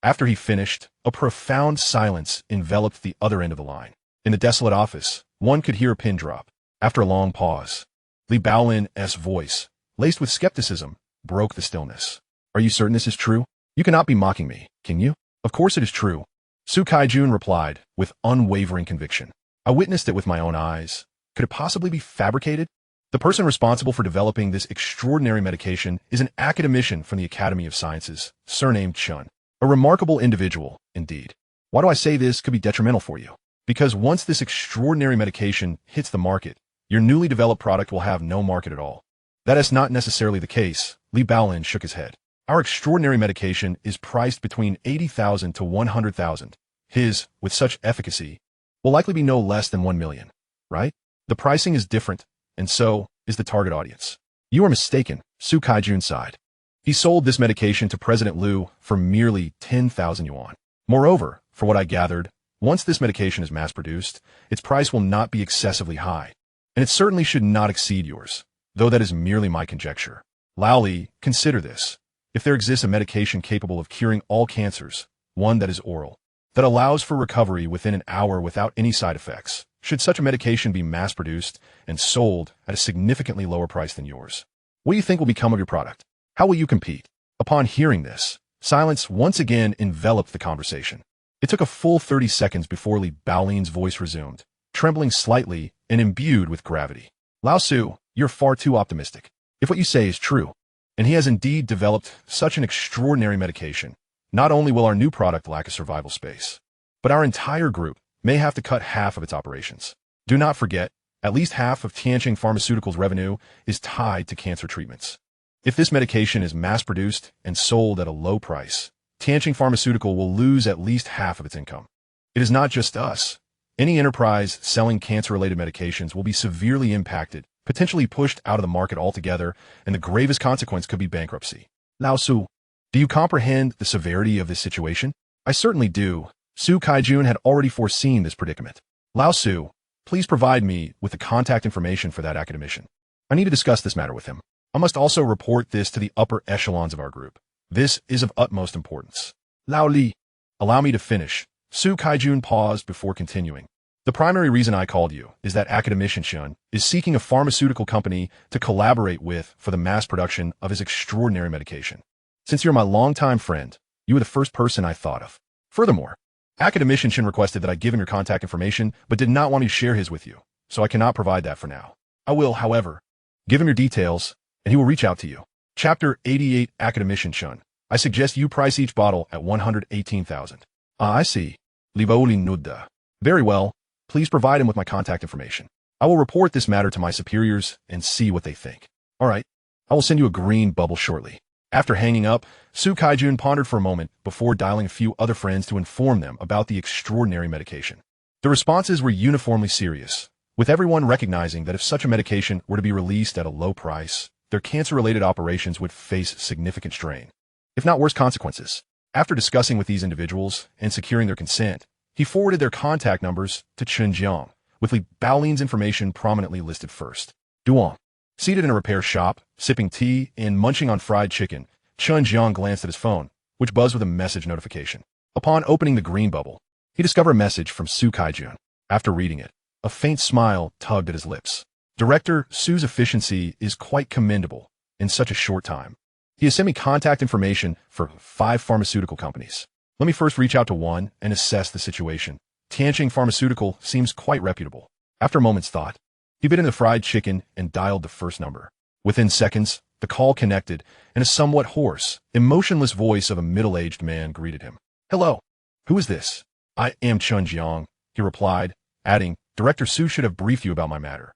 After he finished, a profound silence enveloped the other end of the line. In the desolate office, one could hear a pin drop. After a long pause, Li Baolin's voice, laced with skepticism, broke the stillness. Are you certain this is true? You cannot be mocking me, can you? Of course it is true, Su Kaijun replied, with unwavering conviction. I witnessed it with my own eyes. Could it possibly be fabricated? The person responsible for developing this extraordinary medication is an academician from the Academy of Sciences, surnamed Chen. A remarkable individual, indeed. Why do I say this could be detrimental for you? Because once this extraordinary medication hits the market, your newly developed product will have no market at all. That is not necessarily the case, Li Baolin shook his head. Our extraordinary medication is priced between 80,000 to 100,000. His, with such efficacy, will likely be no less than 1 million, right? The pricing is different, and so is the target audience. You are mistaken, Su Kaijun sighed. He sold this medication to President Liu for merely 10,000 yuan. Moreover, for what I gathered, once this medication is mass-produced, its price will not be excessively high, and it certainly should not exceed yours, though that is merely my conjecture. Lao Li, consider this. If there exists a medication capable of curing all cancers, one that is oral, that allows for recovery within an hour without any side effects, should such a medication be mass-produced and sold at a significantly lower price than yours, what do you think will become of your product? How will you compete? Upon hearing this, silence once again enveloped the conversation. It took a full 30 seconds before Li Baolin's voice resumed, trembling slightly and imbued with gravity. Lao Su, you're far too optimistic. If what you say is true, and he has indeed developed such an extraordinary medication, not only will our new product lack a survival space, but our entire group may have to cut half of its operations. Do not forget, at least half of Tianjin Pharmaceuticals' revenue is tied to cancer treatments. If this medication is mass-produced and sold at a low price, Tianjin Pharmaceutical will lose at least half of its income. It is not just us. Any enterprise selling cancer-related medications will be severely impacted, potentially pushed out of the market altogether, and the gravest consequence could be bankruptcy. Lao Su, do you comprehend the severity of this situation? I certainly do. Su Kaijun had already foreseen this predicament. Lao Su, please provide me with the contact information for that academician. I need to discuss this matter with him. I must also report this to the upper echelons of our group. This is of utmost importance. Lao Li, allow me to finish. Su Kaijun paused before continuing. The primary reason I called you is that academician Chen is seeking a pharmaceutical company to collaborate with for the mass production of his extraordinary medication. Since you're my longtime friend, you were the first person I thought of. Furthermore, academician Chen requested that I give him your contact information, but did not want me to share his with you, so I cannot provide that for now. I will, however, give him your details, and he will reach out to you. Chapter 88 Academician Chen. I suggest you price each bottle at 118,000. I see. Li Baolin nodded. Very well. Please provide him with my contact information. I will report this matter to my superiors and see what they think. All right. I will send you a green bubble shortly. After hanging up, Su Kaijun pondered for a moment before dialing a few other friends to inform them about the extraordinary medication. The responses were uniformly serious, with everyone recognizing that if such a medication were to be released at a low price, their cancer-related operations would face significant strain, if not worse consequences. After discussing with these individuals and securing their consent, he forwarded their contact numbers to Chen Jiang, with Li Baolin's information prominently listed first. Duong. Seated in a repair shop, sipping tea and munching on fried chicken, Chen Jiang glanced at his phone, which buzzed with a message notification. Upon opening the green bubble, he discovered a message from Su Kaijun. After reading it, a faint smile tugged at his lips. Director Su's efficiency is quite commendable in such a short time. He has sent me contact information for 5 pharmaceutical companies. Let me first reach out to one and assess the situation. Tianjin Pharmaceutical seems quite reputable. After a moment's thought, he bit into the fried chicken and dialed the first number. Within seconds, the call connected, and a somewhat hoarse, emotionless voice of a middle-aged man greeted him. Hello. Who is this? I am Chen Jiang, he replied, adding, Director Su should have briefed you about my matter.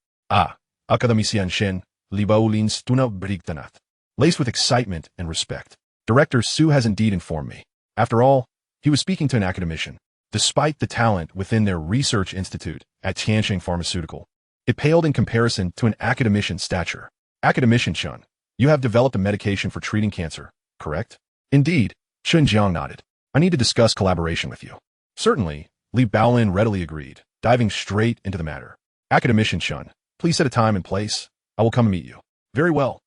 Academician Shen, Li Baolin Stuna Brigtanat. Laced with excitement and respect, Director Su has indeed informed me. After all, he was speaking to an academician. Despite the talent within their research institute at Tianjin Pharmaceutical, it paled in comparison to an academician's stature. Academician Chen, you have developed a medication for treating cancer, correct? Indeed, Chen Jiang nodded. I need to discuss collaboration with you. Certainly, Li Baolin readily agreed, diving straight into the matter. Academician Chen, please set a time and place. I will come and meet you. Very well.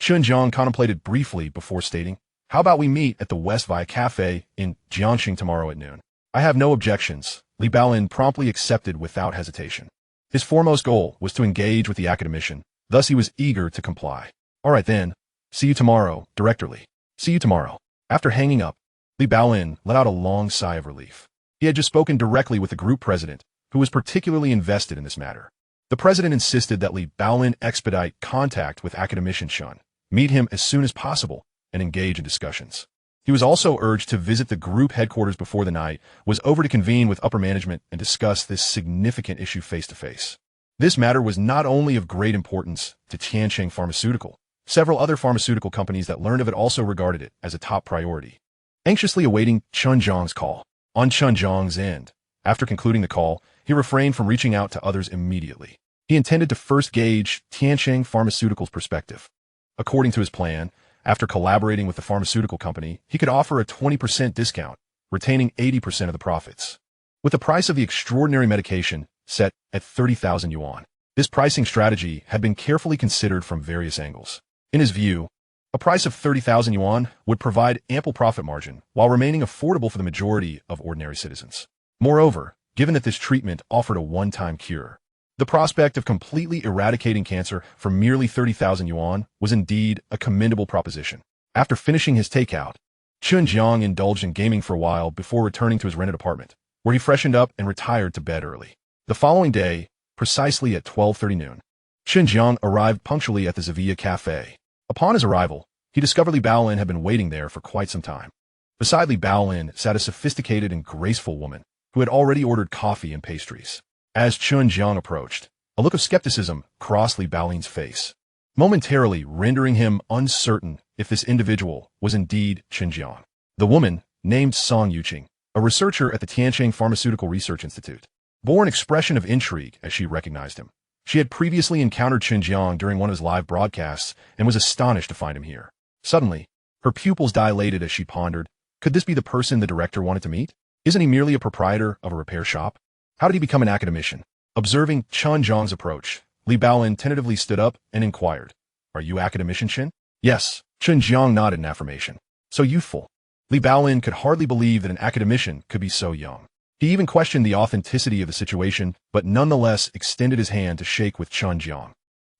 Chen Jiang contemplated briefly before stating, "How about we meet at the West Via Cafe in Jiangxing tomorrow at noon?" "I have no objections," Li Baolin promptly accepted without hesitation. His foremost goal was to engage with the academician, thus he was eager to comply. "All right then. See you tomorrow, Director Li." "See you tomorrow." After hanging up, Li Baolin let out a long sigh of relief. He had just spoken directly with the group president, who was particularly invested in this matter. The president insisted that Li Baolin expedite contact with academician Chen, meet him as soon as possible, and engage in discussions. He was also urged to visit the group headquarters before the night was over to convene with upper management and discuss this significant issue face-to-face. This matter was not only of great importance to Tianqing Pharmaceutical. Several other pharmaceutical companies that learned of it also regarded it as a top priority. Anxiously awaiting Chen Jiang's call. On Chen Jiang's end, after concluding the call, he refrained from reaching out to others immediately. He intended to first gauge Tianqing Pharmaceutical's perspective. According to his plan, after collaborating with the pharmaceutical company, he could offer a 20% discount, retaining 80% of the profits. With the price of the extraordinary medication set at 30,000 yuan, this pricing strategy had been carefully considered from various angles. In his view, a price of 30,000 yuan would provide ample profit margin while remaining affordable for the majority of ordinary citizens. Moreover, given that this treatment offered a one-time cure, the prospect of completely eradicating cancer for merely 30,000 yuan was indeed a commendable proposition. After finishing his takeout, Chen Jiang indulged in gaming for a while before returning to his rented apartment, where he freshened up and retired to bed early. The following day, precisely at 12:30 noon, Chen Jiang arrived punctually at the Zavia Cafe. Upon his arrival, he discovered Li Baolin had been waiting there for quite some time. Beside Li Baolin sat a sophisticated and graceful woman who had already ordered coffee and pastries. As Chen Jiang approached, a look of skepticism crossed Li Baolin's face, momentarily rendering him uncertain if this individual was indeed Chen Jiang. The woman, named Song Yuqing, a researcher at the Tianqing Pharmaceutical Research Institute, bore an expression of intrigue as she recognized him. She had previously encountered Chen Jiang during one of his live broadcasts and was astonished to find him here. Suddenly, her pupils dilated as she pondered, could this be the person the director wanted to meet? Isn't he merely a proprietor of a repair shop? How did he become an academician? Observing Chen Jiang's approach, Li Baolin tentatively stood up and inquired, "Are you academician Chen?" "Yes." Chen Jiang nodded in affirmation. So youthful. Li Baolin could hardly believe that an academician could be so young. He even questioned the authenticity of the situation, but nonetheless extended his hand to shake with Chen Jiang,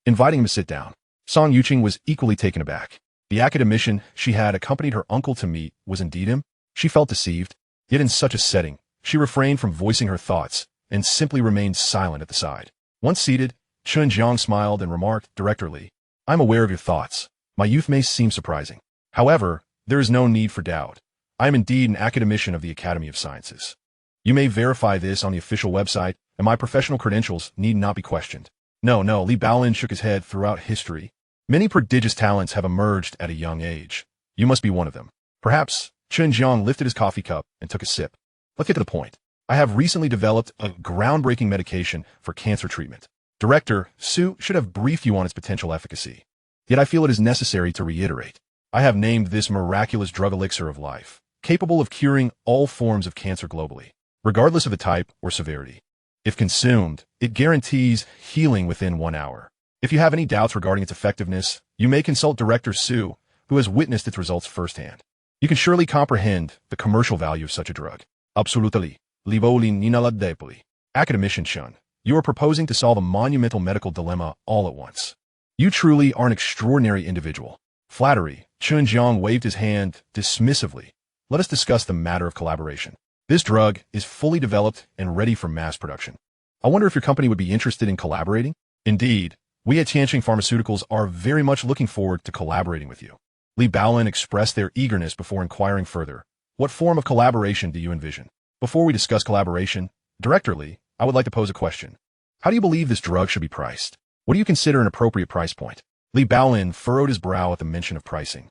inviting him to sit down. Song Yuqing was equally taken aback. The academician she had accompanied her uncle to meet was indeed him. She felt deceived, yet in such a setting, she refrained from voicing her thoughts and simply remained silent at the side. Once seated, Chen Jiang smiled and remarked directly, "I'm aware of your thoughts. My youth may seem surprising. However, there is no need for doubt. I am indeed an academician of the Academy of Sciences. You may verify this on the official website, and my professional credentials need not be questioned." No, Li Baolin shook his head. Throughout history, many prodigious talents have emerged at a young age. You must be one of them. Perhaps. Chen Jiang lifted his coffee cup and took a sip. "Let's get to the point. I have recently developed a groundbreaking medication for cancer treatment. Director Su should have briefed you on its potential efficacy. Yet I feel it is necessary to reiterate. I have named this miraculous drug elixir of life, capable of curing all forms of cancer globally, regardless of the type or severity. If consumed, it guarantees healing within 1 hour. If you have any doubts regarding its effectiveness, you may consult Director Su, who has witnessed its results firsthand. You can surely comprehend the commercial value of such a drug." Absolutely. Li Baolin inaladepoli. Academician Chen, you are proposing to solve a monumental medical dilemma all at once. You truly are an extraordinary individual. Flattery. Chen Jiang waved his hand dismissively. Let us discuss the matter of collaboration. This drug is fully developed and ready for mass production. I wonder if your company would be interested in collaborating? Indeed, we at Tianqing Pharmaceuticals are very much looking forward to collaborating with you. Li Baolin expressed their eagerness before inquiring further. What form of collaboration do you envision? Before we discuss collaboration, Director Li, I would like to pose a question. How do you believe this drug should be priced? What do you consider an appropriate price point? Li Baolin furrowed his brow at the mention of pricing,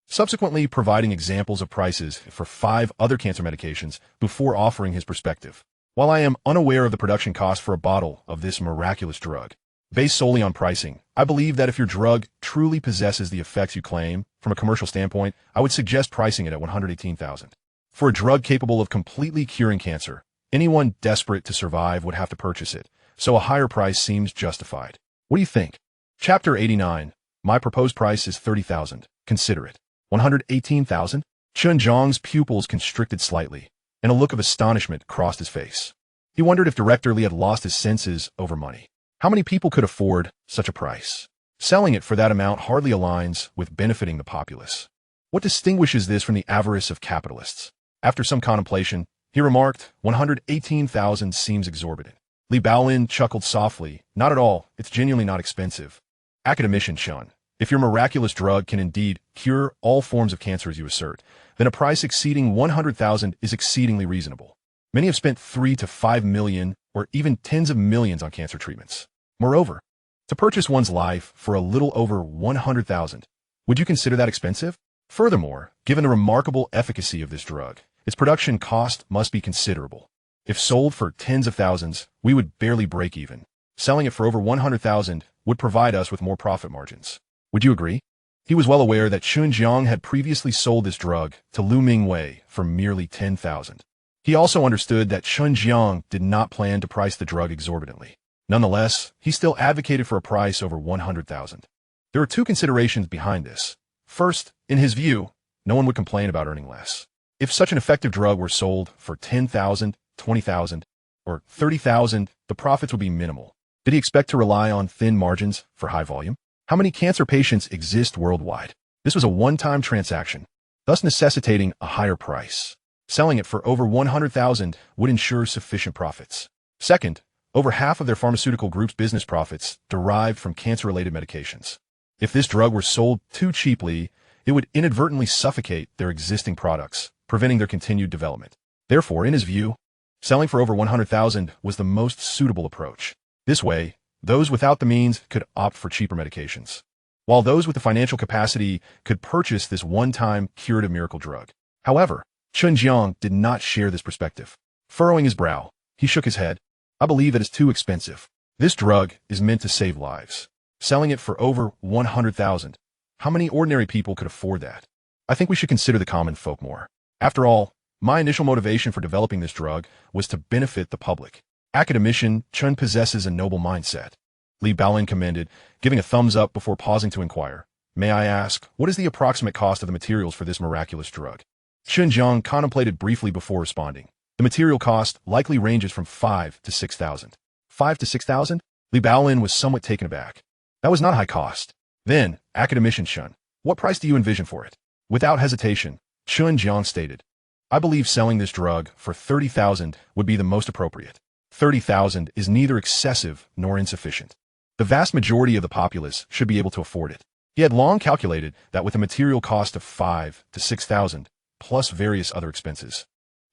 subsequently providing examples of prices for 5 other cancer medications before offering his perspective. While I am unaware of the production cost for a bottle of this miraculous drug, based solely on pricing, I believe that if your drug truly possesses the effects you claim, from a commercial standpoint, I would suggest pricing it at 118,000. For a drug capable of completely curing cancer, anyone desperate to survive would have to purchase it, so a higher price seems justified. What do you think? Chapter 89. My proposed price is 30,000. Consider it. 118,000? Chen Jiang's pupils constricted slightly, and a look of astonishment crossed his face. He wondered if Director Li had lost his senses over money. How many people could afford such a price? Selling it for that amount hardly aligns with benefiting the populace. What distinguishes this from the avarice of capitalists? After some contemplation, he remarked, 118,000 seems exorbitant. Li Baolin chuckled softly. Not at all. It's genuinely not expensive. Academician Chen, if your miraculous drug can indeed cure all forms of cancer as you assert, then a price exceeding 100,000 is exceedingly reasonable. Many have spent 3 to 5 million or even tens of millions on cancer treatments. Moreover, to purchase one's life for a little over 100,000, would you consider that expensive? Furthermore, given the remarkable efficacy of this drug, its production cost must be considerable. If sold for tens of thousands, we would barely break even. Selling it for over 100,000 would provide us with more profit margins. Would you agree? He was well aware that Chen Jiang had previously sold this drug to Lu Mingwei for merely 10,000. He also understood that Chen Jiang did not plan to price the drug exorbitantly. Nonetheless, he still advocated for a price over 100,000. There are two considerations behind this. First, in his view, no one would complain about earning less. If such an effective drug were sold for 10,000, 20,000, or 30,000, the profits would be minimal. Did he expect to rely on thin margins for high volume? How many cancer patients exist worldwide? This was a one-time transaction, thus necessitating a higher price. Selling it for over 100,000 would ensure sufficient profits. Second, over half of their pharmaceutical group's business profits derived from cancer-related medications. If this drug were sold too cheaply, it would inadvertently suffocate their existing products, preventing their continued development. Therefore, in his view, selling for over 100,000 was the most suitable approach. This way, those without the means could opt for cheaper medications, while those with the financial capacity could purchase this one-time curative miracle drug. However, Chen Jiang did not share this perspective. Furrowing his brow, he shook his head. I believe it is too expensive. This drug is meant to save lives. Selling it for over 100,000. How many ordinary people could afford that? I think we should consider the common folk more. After all, my initial motivation for developing this drug was to benefit the public. Academician Chen possesses a noble mindset. Li Baolin commended, giving a thumbs up before pausing to inquire. May I ask, what is the approximate cost of the materials for this miraculous drug? Chen Jiang contemplated briefly before responding. The material cost likely ranges from 5 to 6,000. 5 to 6,000? Li Baolin was somewhat taken aback. That was not high cost. Then, Academician Chen, what price do you envision for it? Without hesitation, Chen Jiang stated, I believe selling this drug for 30,000 would be the most appropriate. 30,000 is neither excessive nor insufficient. The vast majority of the populace should be able to afford it. He had long calculated that with a material cost of 5 to 6,000, plus various other expenses,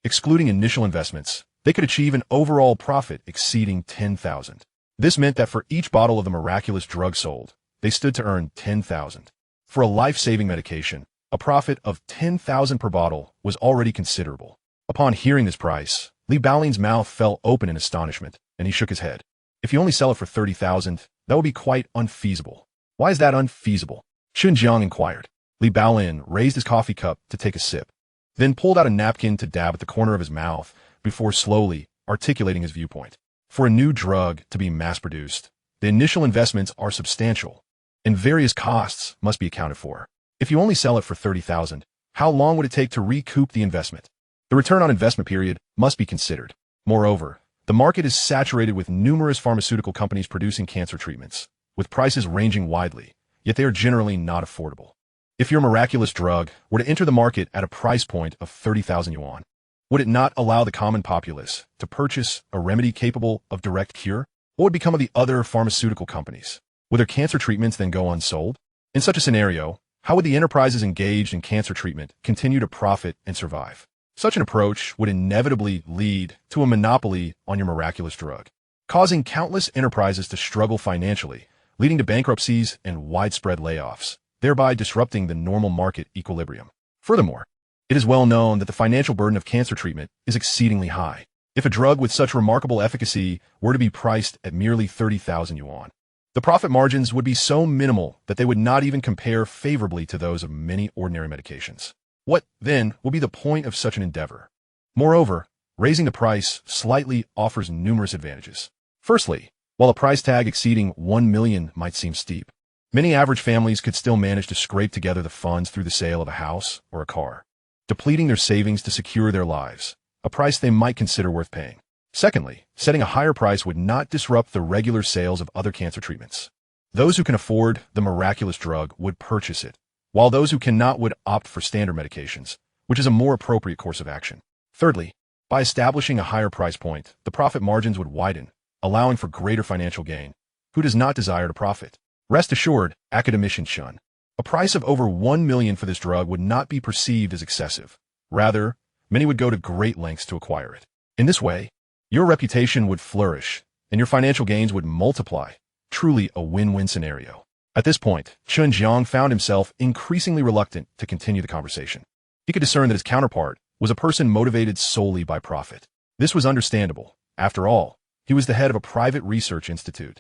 excluding initial investments, they could achieve an overall profit exceeding 10,000. This meant that for each bottle of the miraculous drug sold, they stood to earn 10,000. For a life-saving medication, a profit of 10,000 per bottle was already considerable. Upon hearing this price, Li Baolin's mouth fell open in astonishment, and he shook his head. If you only sell it for 30,000, that would be quite unfeasible. Why is that unfeasible? Chen Jiang inquired. Li Baolin raised his coffee cup to take a sip, then pulled out a napkin to dab at the corner of his mouth before slowly articulating his viewpoint. For a new drug to be mass-produced, the initial investments are substantial, and various costs must be accounted for. If you only sell it for 30,000, how long would it take to recoup the investment? The return on investment period must be considered. Moreover, the market is saturated with numerous pharmaceutical companies producing cancer treatments, with prices ranging widely, yet they are generally not affordable. If your miraculous drug were to enter the market at a price point of 30,000 yuan, would it not allow the common populace to purchase a remedy capable of direct cure? What would become of the other pharmaceutical companies? Would their cancer treatments then go unsold? In such a scenario, how would the enterprises engaged in cancer treatment continue to profit and survive? Such an approach would inevitably lead to a monopoly on your miraculous drug, causing countless enterprises to struggle financially, leading to bankruptcies and widespread layoffs, thereby disrupting the normal market equilibrium. Furthermore, it is well known that the financial burden of cancer treatment is exceedingly high. If a drug with such remarkable efficacy were to be priced at merely 30,000 yuan, the profit margins would be so minimal that they would not even compare favorably to those of many ordinary medications. What, then, will be the point of such an endeavor? Moreover, raising the price slightly offers numerous advantages. Firstly, while a price tag exceeding 1 million might seem steep, Many average families could still manage to scrape together the funds through the sale of a house or a car, depleting their savings to secure their lives, a price they might consider worth paying. Secondly, setting a higher price would not disrupt the regular sales of other cancer treatments. Those who can afford the miraculous drug would purchase it, while those who cannot would opt for standard medications, which is a more appropriate course of action. Thirdly, by establishing a higher price point, the profit margins would widen, allowing for greater financial gain. Who does not desire to profit? Rest assured, academician Chen, a price of over 1 million for this drug would not be perceived as excessive. Rather, many would go to great lengths to acquire it. In this way, your reputation would flourish, and your financial gains would multiply. Truly a win-win scenario. At this point, Chen Jiang found himself increasingly reluctant to continue the conversation. He could discern that his counterpart was a person motivated solely by profit. This was understandable. After all, he was the head of a private research institute,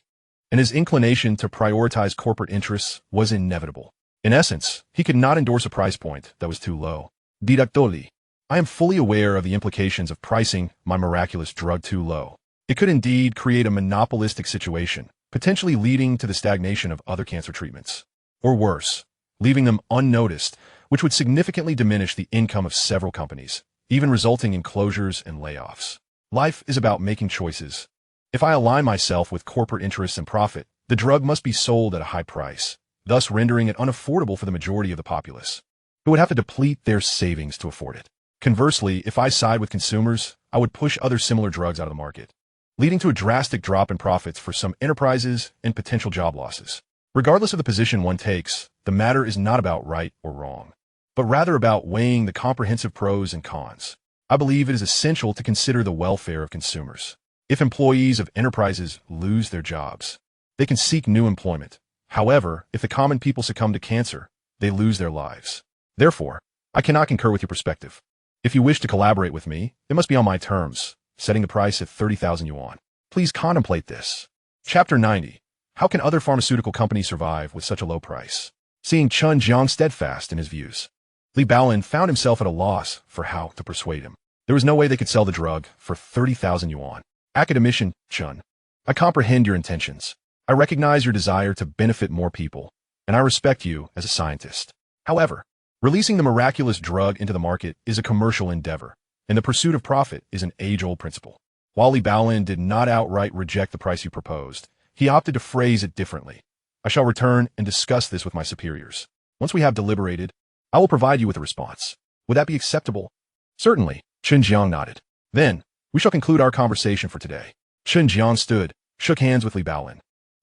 and his inclination to prioritize corporate interests was inevitable. In essence, he could not endorse a price point that was too low. Deductoli, I am fully aware of the implications of pricing my miraculous drug too low. It could indeed create a monopolistic situation, potentially leading to the stagnation of other cancer treatments. Or worse, leaving them unnoticed, which would significantly diminish the income of several companies, even resulting in closures and layoffs. Life is about making choices. If I align myself with corporate interests and profit, the drug must be sold at a high price, thus rendering it unaffordable for the majority of the populace, who would have to deplete their savings to afford it. Conversely, if I side with consumers, I would push other similar drugs out of the market, leading to a drastic drop in profits for some enterprises and potential job losses. Regardless of the position one takes, the matter is not about right or wrong, but rather about weighing the comprehensive pros and cons. I believe it is essential to consider the welfare of consumers. If employees of enterprises lose their jobs, they can seek new employment. However, if the common people succumb to cancer, they lose their lives. Therefore, I cannot concur with your perspective. If you wish to collaborate with me, it must be on my terms, setting the price at 30,000 yuan. Please contemplate this. Chapter 90. How can other pharmaceutical companies survive with such a low price? Seeing Chen Jiang steadfast in his views, Li Baolin found himself at a loss for how to persuade him. There was no way they could sell the drug for 30,000 yuan. Academician Chen, I comprehend your intentions. I recognize your desire to benefit more people, and I respect you as a scientist. However, releasing the miraculous drug into the market is a commercial endeavor, and the pursuit of profit is an age-old principle. While Li Baolin did not outright reject the price you proposed, he opted to phrase it differently. I shall return and discuss this with my superiors. Once we have deliberated, I will provide you with a response. Would that be acceptable? Certainly, Chen Jiang nodded. Then, we shall conclude our conversation for today. Chen Jiang stood, shook hands with Li Baolin,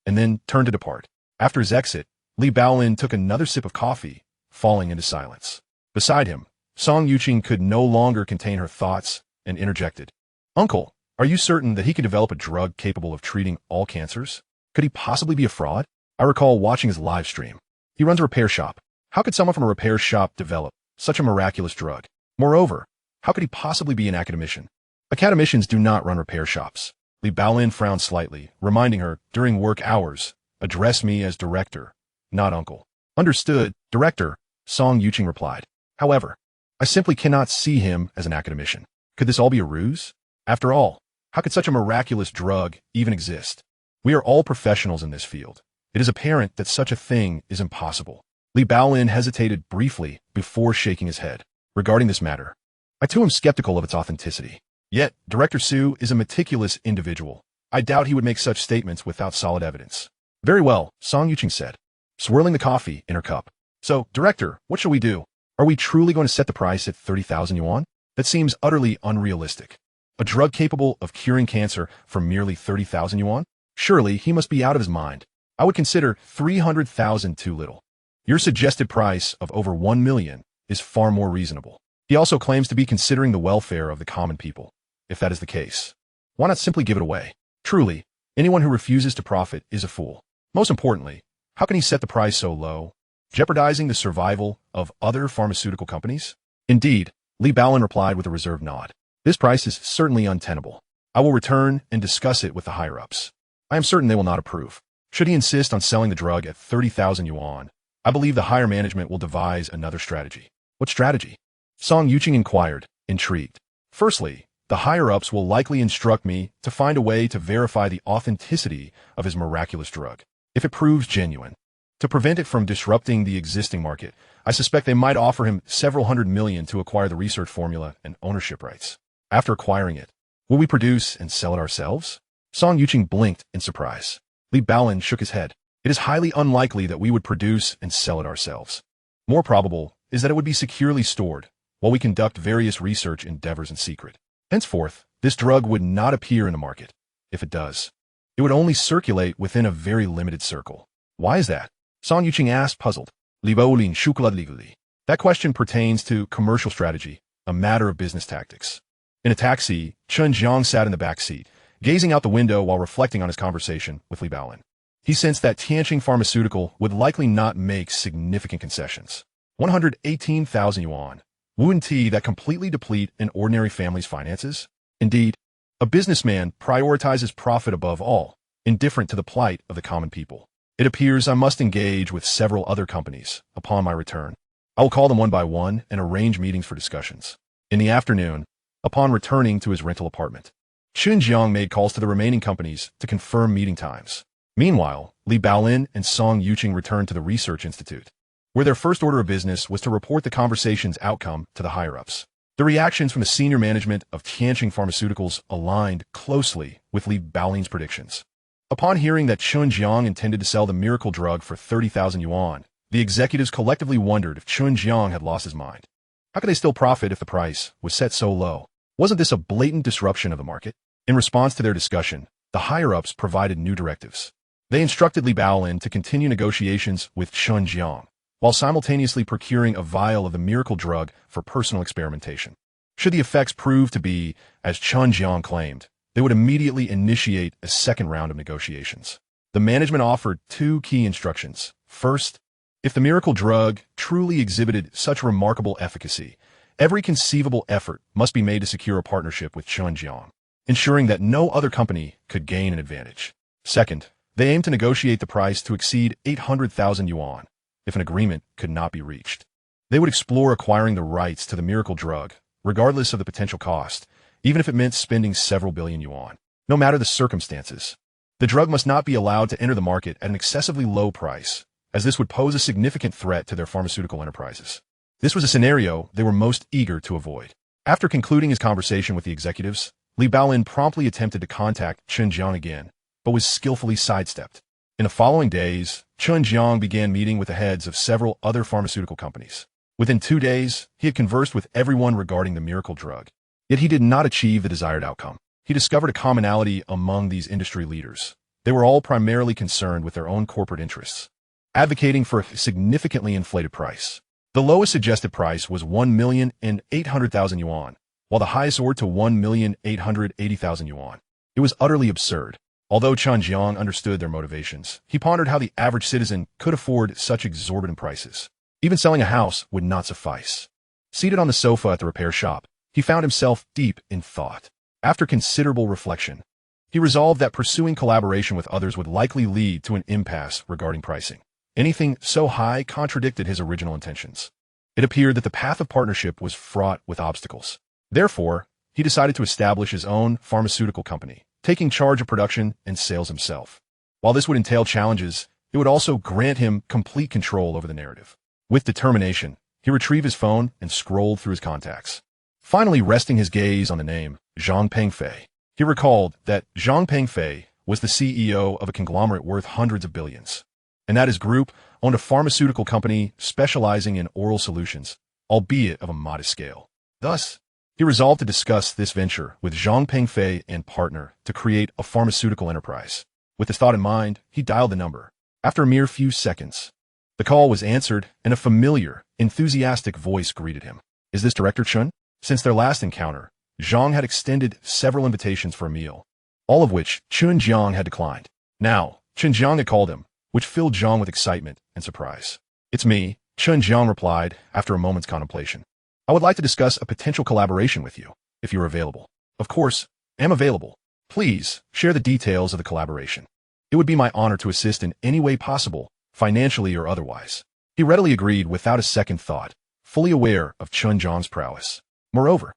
and then turned to depart. After his exit, Li Baolin took another sip of coffee, falling into silence. Beside him, Song Yuqing could no longer contain her thoughts and interjected. Uncle, are you certain that he can develop a drug capable of treating all cancers? Could he possibly be a fraud? I recall watching his live stream. He runs a repair shop. How could someone from a repair shop develop such a miraculous drug? Moreover, how could he possibly be an academician? Academicians do not run repair shops. Li Baolin frowned slightly, reminding her, during work hours, address me as director, not uncle. Understood, director, Song Yuqing replied. However, I simply cannot see him as an academician. Could this all be a ruse? After all, how could such a miraculous drug even exist? We are all professionals in this field. It is apparent that such a thing is impossible. Li Baolin hesitated briefly before shaking his head. Regarding this matter, I too am skeptical of its authenticity. Yet, Director Su is a meticulous individual. I doubt he would make such statements without solid evidence. Very well, Song Yuqing said, swirling the coffee in her cup. So, Director, what shall we do? Are we truly going to set the price at 30,000 yuan? That seems utterly unrealistic. A drug capable of curing cancer for merely 30,000 yuan? Surely he must be out of his mind. I would consider 300,000 too little. Your suggested price of over 1 million is far more reasonable. He also claims to be considering the welfare of the common people. If that is the case, why not simply give it away? Truly, anyone who refuses to profit is a fool. Most importantly, how can he set the price so low, jeopardizing the survival of other pharmaceutical companies? Indeed, Li Baolin replied with a reserved nod. This price is certainly untenable. I will return and discuss it with the higher-ups. I am certain they will not approve. Should he insist on selling the drug at 30,000 yuan, I believe the higher management will devise another strategy. What strategy? Song Yuqing inquired, intrigued. Firstly, the higher-ups will likely instruct me to find a way to verify the authenticity of his miraculous drug. If it proves genuine, To prevent it from disrupting the existing market, I suspect they might offer him several hundred million to acquire the research formula and ownership rights. After acquiring it, will we produce and sell it ourselves? Song Yuqing blinked in surprise. Li Baolin shook his head. It is highly unlikely that we would produce and sell it ourselves. More probable is that it would be securely stored, while we conduct various research endeavors in secret. Henceforth, this drug would not appear in the market. If it does, it would only circulate within a very limited circle. Why is that? Song Yuqing asked, puzzled. Li Baolin shuklad legally. That question pertains to commercial strategy, a matter of business tactics. In a taxi, Chen Jiang sat in the back seat, gazing out the window while reflecting on his conversation with Li Baolin. He sensed that Tianqing Pharmaceutical would likely not make significant concessions. 118,000 yuan. Wouldn't that completely deplete an ordinary family's finances? Indeed, a businessman prioritizes profit above all, indifferent to the plight of the common people. It appears I must engage with several other companies upon my return. I will call them one by one and arrange meetings for discussions. In the afternoon, upon returning to his rental apartment, Chen Jiang made calls to the remaining companies to confirm meeting times. Meanwhile, Li Baolin and Song Yuqing returned to the Research Institute, where their first order of business was to report the conversation's outcome to the higher-ups. The reactions from the senior management of Tianqing Pharmaceuticals aligned closely with Li Baolin's predictions. Upon hearing that Chen Jiang intended to sell the miracle drug for 30,000 yuan, the executives collectively wondered if Chen Jiang had lost his mind. How could they still profit if the price was set so low? Wasn't this a blatant disruption of the market? In response to their discussion, the higher-ups provided new directives. They instructed Li Baolin to continue negotiations with Chen Jiang, while simultaneously procuring a vial of the miracle drug for personal experimentation. Should the effects prove to be, as Chen Jiang claimed, they would immediately initiate a second round of negotiations. The management offered two key instructions. First, if the miracle drug truly exhibited such remarkable efficacy, every conceivable effort must be made to secure a partnership with Chen Jiang, ensuring that no other company could gain an advantage. Second, they aimed to negotiate the price to exceed 800,000 yuan. If an agreement could not be reached, they would explore acquiring the rights to the miracle drug, regardless of the potential cost, even if it meant spending several billion yuan. No matter the circumstances, the drug must not be allowed to enter the market at an excessively low price, as this would pose a significant threat to their pharmaceutical enterprises. This was a scenario they were most eager to avoid. After concluding his conversation with the executives, Li Baolin promptly attempted to contact Chen Jiang again, but was skillfully sidestepped. In the following days, Chen Jiang began meeting with the heads of several other pharmaceutical companies. Within 2 days, he had conversed with everyone regarding the miracle drug. Yet he did not achieve the desired outcome. He discovered a commonality among these industry leaders. They were all primarily concerned with their own corporate interests, advocating for a significantly inflated price. The lowest suggested price was 1,800,000 yuan, while the highest soared to 1,880,000 yuan. It was utterly absurd. Although Chen Jiang understood their motivations, he pondered how the average citizen could afford such exorbitant prices. Even selling a house would not suffice. Seated on the sofa at the repair shop, he found himself deep in thought. After considerable reflection, he resolved that pursuing collaboration with others would likely lead to an impasse regarding pricing. Anything so high contradicted his original intentions. It appeared that the path of partnership was fraught with obstacles. Therefore, he decided to establish his own pharmaceutical company, taking charge of production and sales himself. While this would entail challenges, it would also grant him complete control over the narrative. With determination, he retrieved his phone and scrolled through his contacts. Finally resting his gaze on the name Zhang Pengfei, he recalled that Zhang Pengfei was the CEO of a conglomerate worth hundreds of billions, and that his group owned a pharmaceutical company specializing in oral solutions, albeit of a modest scale. Thus, he resolved to discuss this venture with Zhang Pengfei and partner to create a pharmaceutical enterprise. With this thought in mind, he dialed the number. After a mere few seconds, the call was answered and a familiar, enthusiastic voice greeted him. Is this Director Chen? Since their last encounter, Zhang had extended several invitations for a meal, all of which Chen Jiang had declined. Now, Chen Jiang had called him, which filled Zhang with excitement and surprise. It's me, Chen Jiang replied after a moment's contemplation. I would like to discuss a potential collaboration with you, if you are available. Of course, I am available. Please share the details of the collaboration. It would be my honor to assist in any way possible, financially or otherwise. He readily agreed without a second thought, fully aware of Chen Jiang's prowess. Moreover,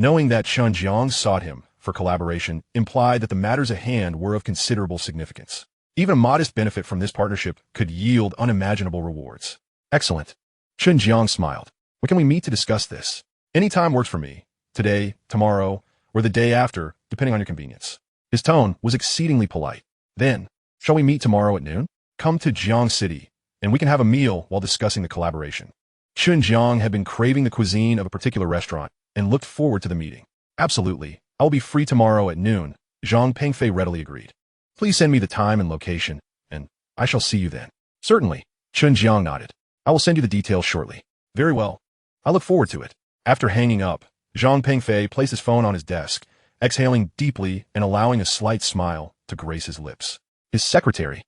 knowing that Chen Jiang sought him for collaboration implied that the matters at hand were of considerable significance. Even a modest benefit from this partnership could yield unimaginable rewards. Excellent. Chen Jiang smiled. When can we meet to discuss this? Any time works for me. Today, tomorrow, or the day after, depending on your convenience. His tone was exceedingly polite. Then, shall we meet tomorrow at noon? Come to Jiang City, and we can have a meal while discussing the collaboration. Chen Jiang had been craving the cuisine of a particular restaurant and looked forward to the meeting. Absolutely. I will be free tomorrow at noon, Zhang Pengfei readily agreed. Please send me the time and location, and I shall see you then. Certainly, Chen Jiang nodded. I will send you the details shortly. Very well. I look forward to it. After hanging up, Zhang Pengfei placed his phone on his desk, exhaling deeply and allowing a slight smile to grace his lips. His secretary,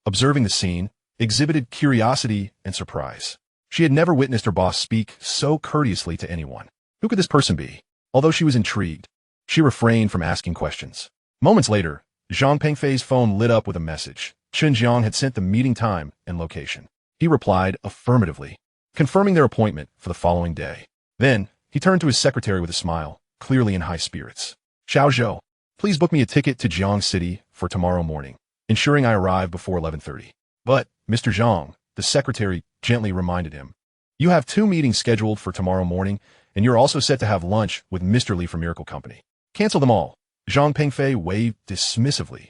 observing the scene, exhibited curiosity and surprise. She had never witnessed her boss speak so courteously to anyone. Who could this person be? Although she was intrigued, she refrained from asking questions. Moments later, Zhang Pengfei's phone lit up with a message. Chen Jiang had sent the meeting time and location. He replied affirmatively, confirming their appointment for the following day. Then, he turned to his secretary with a smile, clearly in high spirits. Xiao Zhou, please book me a ticket to Jiang City for tomorrow morning, ensuring I arrive before 11:30. But, Mr. Zhang, the secretary gently reminded him, you have 2 meetings scheduled for tomorrow morning, and you're also set to have lunch with Mr. Li from Miracle Company. Cancel them all. Zhang Pengfei waved dismissively.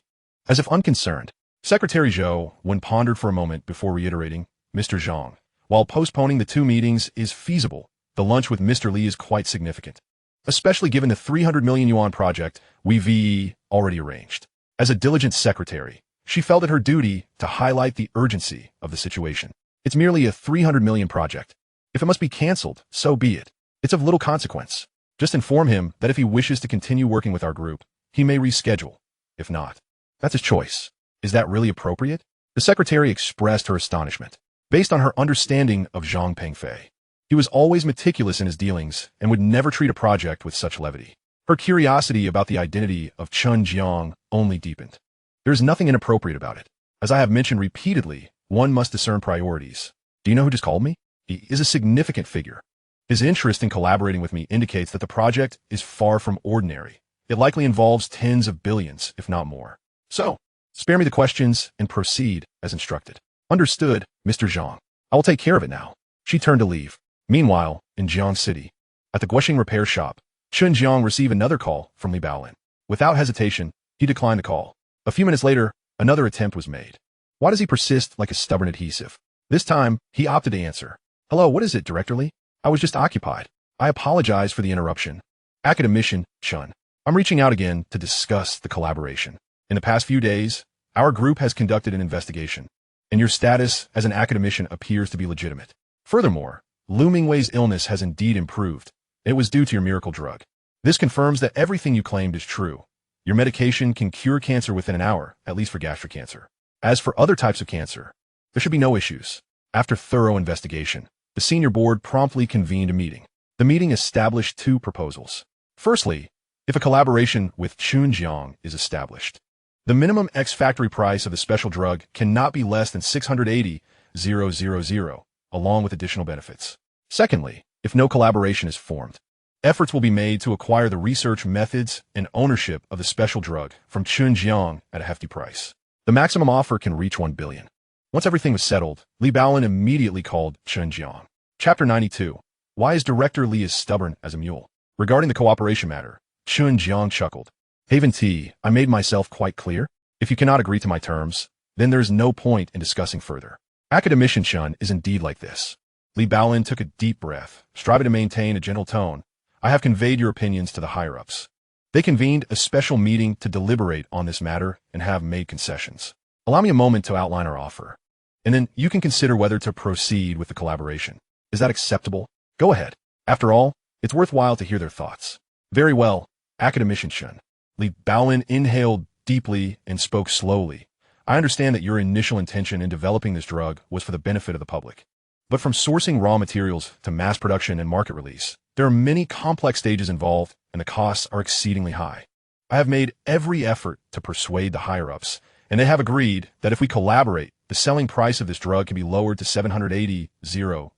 As if unconcerned, Secretary Zhou, when pondered for a moment before reiterating, Mr. Zhang, while postponing the 2 meetings is feasible, the lunch with Mr. Li is quite significant, especially given the 300 million yuan project we've already arranged. As a diligent secretary, she felt it her duty to highlight the urgency of the situation. It's merely a 300 million project. If it must be canceled, so be it. It's of little consequence. Just inform him that if he wishes to continue working with our group, he may reschedule. If not, that's his choice. Is that really appropriate? The secretary expressed her astonishment. Based on her understanding of Zhang Pengfei, he was always meticulous in his dealings and would never treat a project with such levity. Her curiosity about the identity of Chen Jiang only deepened. There is nothing inappropriate about it. As I have mentioned repeatedly, one must discern priorities. Do you know who just called me? He is a significant figure. His interest in collaborating with me indicates that the project is far from ordinary. It likely involves tens of billions, if not more. So, spare me the questions and proceed as instructed. Understood, Mr. Zhang. I will take care of it now. She turned to leave. Meanwhile, in Jiang City, at the Guoxing repair shop, Chen Jiang received another call from Li Baolin. Without hesitation, he declined the call. A few minutes later, another attempt was made. Why does he persist like a stubborn adhesive? This time, he opted to answer. Hello, what is it, Director Li? I was just occupied. I apologize for the interruption. Academician Chen. I'm reaching out again to discuss the collaboration. In the past few days, our group has conducted an investigation, and your status as an academician appears to be legitimate. Furthermore, Lu Mingwei's illness has indeed improved. It was due to your miracle drug. This confirms that everything you claimed is true. Your medication can cure cancer within an hour, at least for gastric cancer. As for other types of cancer, there should be no issues. After thorough investigation, the senior board promptly convened a meeting. The meeting established 2 proposals. Firstly, if a collaboration with Chen Jiang is established, the minimum ex-factory price of the special drug cannot be less than 680,000, along with additional benefits. Secondly, if no collaboration is formed, efforts will be made to acquire the research methods and ownership of the special drug from Chen Jiang at a hefty price. The maximum offer can reach 1 billion. Once everything was settled, Li Baolin immediately called Chen Jiang. Chapter 92. Why is Director Li as stubborn as a mule? Regarding the cooperation matter, Chen Jiang chuckled. Haven T, I made myself quite clear. If you cannot agree to my terms, then there is no point in discussing further. Academician Chen is indeed like this. Li Baolin took a deep breath, striving to maintain a gentle tone. I have conveyed your opinions to the higher-ups. They convened a special meeting to deliberate on this matter and have made concessions. Allow me a moment to outline our offer, and then you can consider whether to proceed with the collaboration. Is that acceptable? Go ahead. After all, it's worthwhile to hear their thoughts. Very well, Academician Chen. Li Baolin inhaled deeply and spoke slowly. I understand that your initial intention in developing this drug was for the benefit of the public. But from sourcing raw materials to mass production and market release, there are many complex stages involved, and the costs are exceedingly high. I have made every effort to persuade the higher-ups, and they have agreed that if we collaborate, the selling price of this drug can be lowered to 780,000.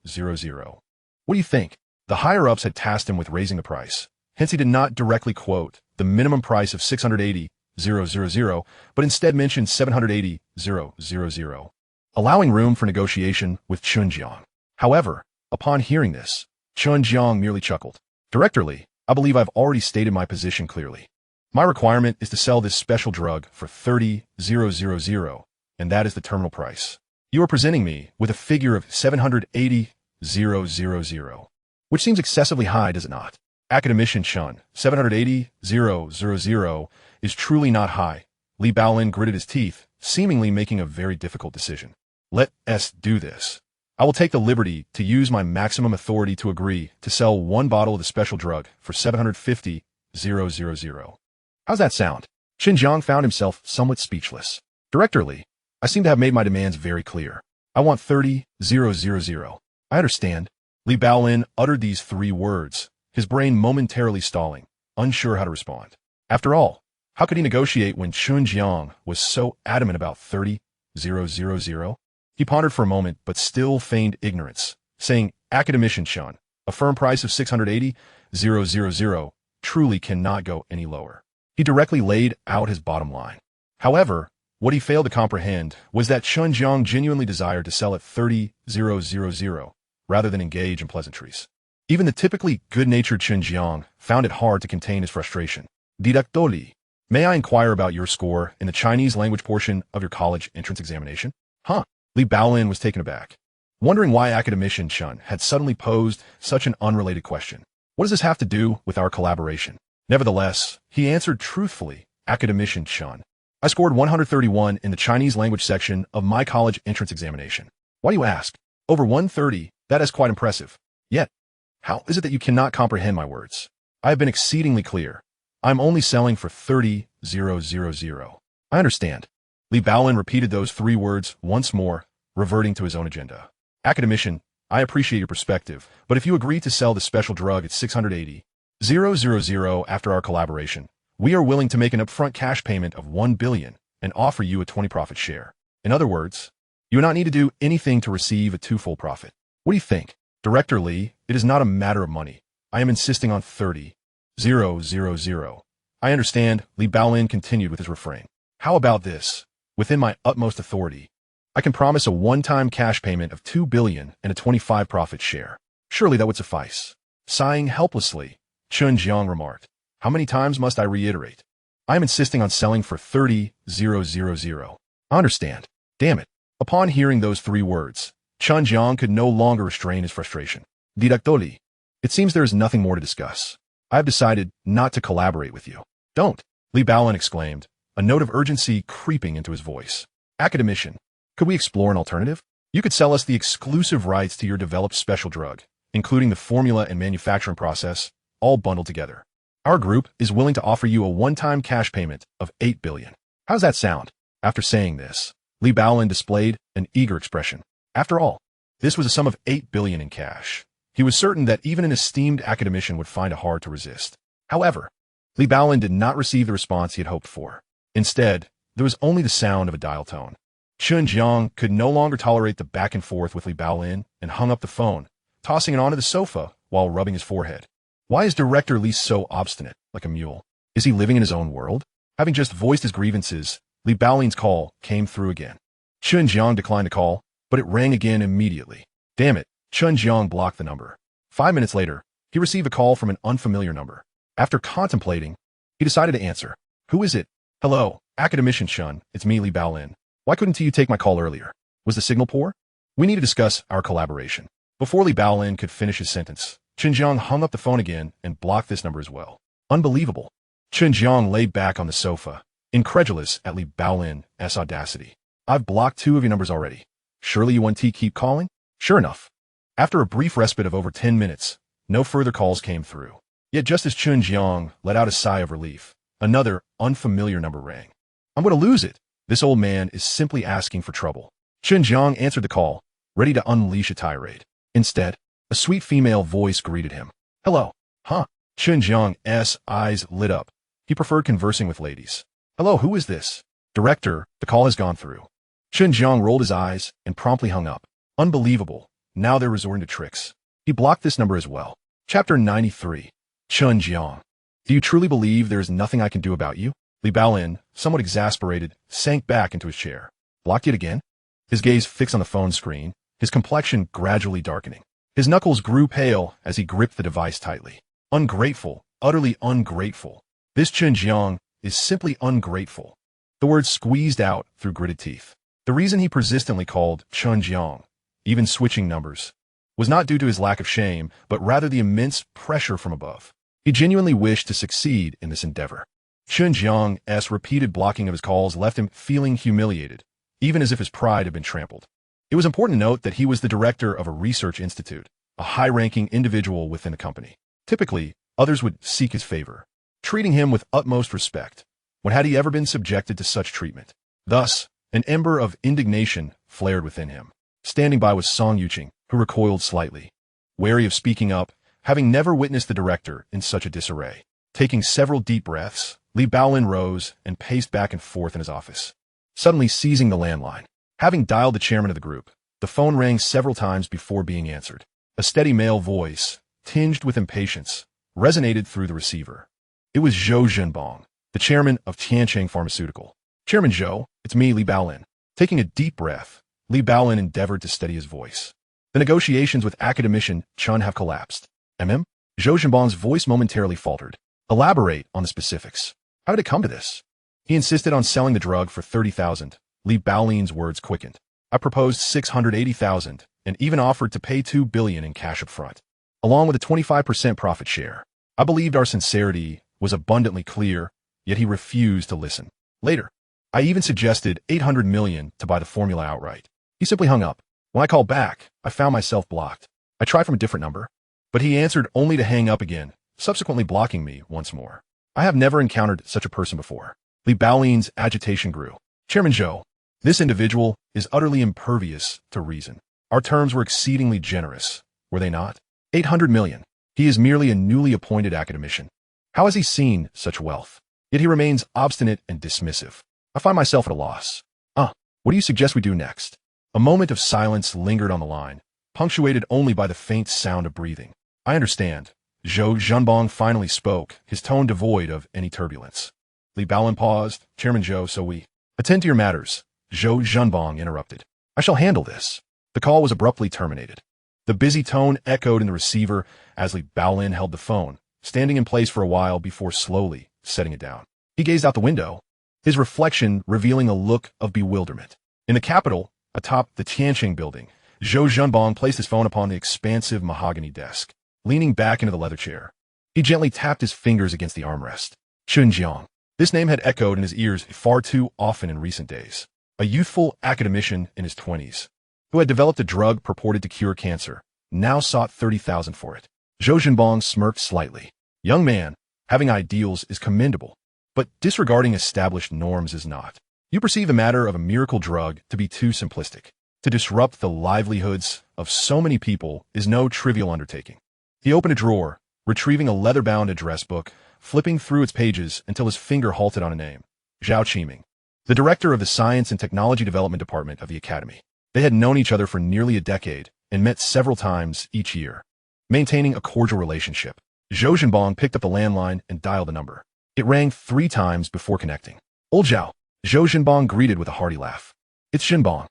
What do you think? The higher-ups had tasked him with raising the price. Hence, he did not directly quote the minimum price of 680,000 but instead mentioned 780,000, allowing room for negotiation with Chen Jiang. However, upon hearing this, Chen Jiang merely chuckled. Director Li, I believe I've already stated my position clearly. My requirement is to sell this special drug for 30,000, and that is the terminal price. You are presenting me with a figure of 780,000, which seems excessively high, does it not? Academician Chen, 780,000 is truly not high. Li Baolin gritted his teeth, seemingly making a very difficult decision. Let us do this. I will take the liberty to use my maximum authority to agree to sell one bottle of the special drug for 750,000. How's that sound? Chen Jiang found himself somewhat speechless. Director Li, I seem to have made my demands very clear. I want 30,000. I understand. Li Baolin uttered these three words, his brain momentarily stalling, unsure how to respond. After all, how could he negotiate when Chen Jiang was so adamant about 30,000? He pondered for a moment, but still feigned ignorance, saying, Academician Chen, a firm price of 680,000 truly cannot go any lower. He directly laid out his bottom line. However, what he failed to comprehend was that Chen Jiang genuinely desired to sell at 30,000 rather than engage in pleasantries. Even the typically good-natured Chen Jiang found it hard to contain his frustration. Director Li, may I inquire about your score in the Chinese language portion of your college entrance examination? Huh? Li Baolin was taken aback, wondering why Academician Chen had suddenly posed such an unrelated question. What does this have to do with our collaboration? Nevertheless, he answered truthfully, Academician Chen, I scored 131 in the Chinese language section of my college entrance examination. Why do you ask? Over 130, that is quite impressive. Yet, how is it that you cannot comprehend my words? I have been exceedingly clear. I'm only selling for 30,000. I understand. Li Baolin repeated those three words once more, reverting to his own agenda. Academician, I appreciate your perspective, but if you agree to sell the special drug at 680,000 after our collaboration, we are willing to make an upfront cash payment of 1 billion and offer you a 20 profit share. In other words, you do not need to do anything to receive a twofold profit. What do you think? Director Li, it is not a matter of money. I am insisting on 30,000. I understand, Li Baolin continued with his refrain. How about this? Within my utmost authority, I can promise a one-time cash payment of 2 billion and a 25 profit share. Surely that would suffice. Sighing helplessly, Chen Jiang remarked, how many times must I reiterate? I am insisting on selling for 30,000. I understand. Damn it. Upon hearing those three words, Chen Jiang could no longer restrain his frustration. Director Li, it seems there is nothing more to discuss. I have decided not to collaborate with you. Don't, Li Baolin exclaimed, a note of urgency creeping into his voice. Academician, could we explore an alternative? You could sell us the exclusive rights to your developed special drug, including the formula and manufacturing process, all bundled together. Our group is willing to offer you a one-time cash payment of 8 billion. How's that sound? After saying this, Li Baolin displayed an eager expression. After all, this was a sum of 8 billion in cash. He was certain that even an esteemed academician would find it hard to resist. However, Li Baolin did not receive the response he had hoped for. Instead, there was only the sound of a dial tone. Chen Jiang could no longer tolerate the back and forth with Li Baolin and hung up the phone, tossing it onto the sofa while rubbing his forehead. Why is Director Li so obstinate, like a mule? Is he living in his own world? Having just voiced his grievances, Li Baolin's call came through again. Chen Jiang declined the call, but it rang again immediately. Damn it, Chen Jiang blocked the number. 5 minutes later, he received a call from an unfamiliar number. After contemplating, he decided to answer. Who is it? Hello, Academician Chen, it's me, Li Baolin. Why couldn't you take my call earlier? Was the signal poor? We need to discuss our collaboration. Before Li Baolin could finish his sentence, Chen Jiang hung up the phone again and blocked this number as well. Unbelievable. Chen Jiang lay back on the sofa, incredulous at Li Baolin's audacity. I've blocked 2 of your numbers already. Surely you want to keep calling? Sure enough. After a brief respite of over 10 minutes, no further calls came through. Yet just as Chen Jiang let out a sigh of relief, another unfamiliar number rang. I'm going to lose it. This old man is simply asking for trouble. Chen Jiang answered the call, ready to unleash a tirade. Instead, a sweet female voice greeted him. Hello. Huh? Chen Jiang's eyes lit up. He preferred conversing with ladies. Hello, who is this? Director, the call has gone through. Chen Jiang rolled his eyes and promptly hung up. Unbelievable. Now they're resorting to tricks. He blocked this number as well. Chapter 93. Chen Jiang. Do you truly believe there is nothing I can do about you? Li Baolin, somewhat exasperated, sank back into his chair. Blocked yet again? His gaze fixed on the phone screen, his complexion gradually darkening. His knuckles grew pale as he gripped the device tightly. Ungrateful, utterly ungrateful. This Chen Jiang is simply ungrateful. The words squeezed out through gritted teeth. The reason he persistently called Chen Jiang, even switching numbers, was not due to his lack of shame, but rather the immense pressure from above. He genuinely wished to succeed in this endeavor. Chen Jiang's repeated blocking of his calls left him feeling humiliated, even as if his pride had been trampled. It was important to note that he was the director of a research institute, a high-ranking individual within the company. Typically, others would seek his favor, treating him with utmost respect. When had he ever been subjected to such treatment? Thus, an ember of indignation flared within him. Standing by was Song Yuqing, who recoiled slightly, wary of speaking up, having never witnessed the director in such a disarray. Taking several deep breaths, Li Baolin rose and paced back and forth in his office, suddenly seizing the landline. Having dialed the chairman of the group, the phone rang several times before being answered. A steady male voice, tinged with impatience, resonated through the receiver. It was Zhou Zhenbong, the chairman of Tiancheng Pharmaceutical. Chairman Zhou, it's me, Li Baolin. Taking a deep breath, Li Baolin endeavored to steady his voice. The negotiations with academician Chen have collapsed. Zhou Zhenbong's voice momentarily faltered. Elaborate on the specifics. How did it come to this? He insisted on selling the drug for 30,000. Li Baolin's words quickened. I proposed 680,000 and even offered to pay 2 billion in cash up front, along with a 25% profit share. I believed our sincerity was abundantly clear, yet he refused to listen. Later, I even suggested 800 million to buy the formula outright. He simply hung up. When I called back, I found myself blocked. I tried from a different number, but he answered only to hang up again, subsequently blocking me once more. I have never encountered such a person before. Li Baolin's agitation grew. Chairman Zhou, this individual is utterly impervious to reason. Our terms were exceedingly generous, were they not? 800 million. He is merely a newly appointed academician. How has he seen such wealth? Yet he remains obstinate and dismissive. I find myself at a loss. What do you suggest we do next? A moment of silence lingered on the line, punctuated only by the faint sound of breathing. I understand. Zhou Zhenbong finally spoke, his tone devoid of any turbulence. Li Baolin paused. Chairman Zhou, so we attend to your matters. Zhou Zhenbong interrupted. I shall handle this. The call was abruptly terminated. The busy tone echoed in the receiver as Li Baolin held the phone, standing in place for a while before slowly setting it down. He gazed out the window, his reflection revealing a look of bewilderment. In the capital, atop the Tiancheng building, Zhou Zhenbong placed his phone upon the expansive mahogany desk. Leaning back into the leather chair, he gently tapped his fingers against the armrest. Chen Jiang. This name had echoed in his ears far too often in recent days. A youthful academician in his 20s, who had developed a drug purported to cure cancer, now sought 30,000 for it. Zhou Zhenbong smirked slightly. Young man, having ideals is commendable, but disregarding established norms is not. You perceive the matter of a miracle drug to be too simplistic. To disrupt the livelihoods of so many people is no trivial undertaking. He opened a drawer, retrieving a leather-bound address book, flipping through its pages until his finger halted on a name. Zhao Qiming, the director of the Science and Technology Development Department of the Academy. They had known each other for nearly a decade and met several times each year, maintaining a cordial relationship. Zhou Zhenbong picked up the landline and dialed the number. It rang 3 times before connecting. Old Zhao, Zhou Zhenbong greeted with a hearty laugh. It's Zhenbong.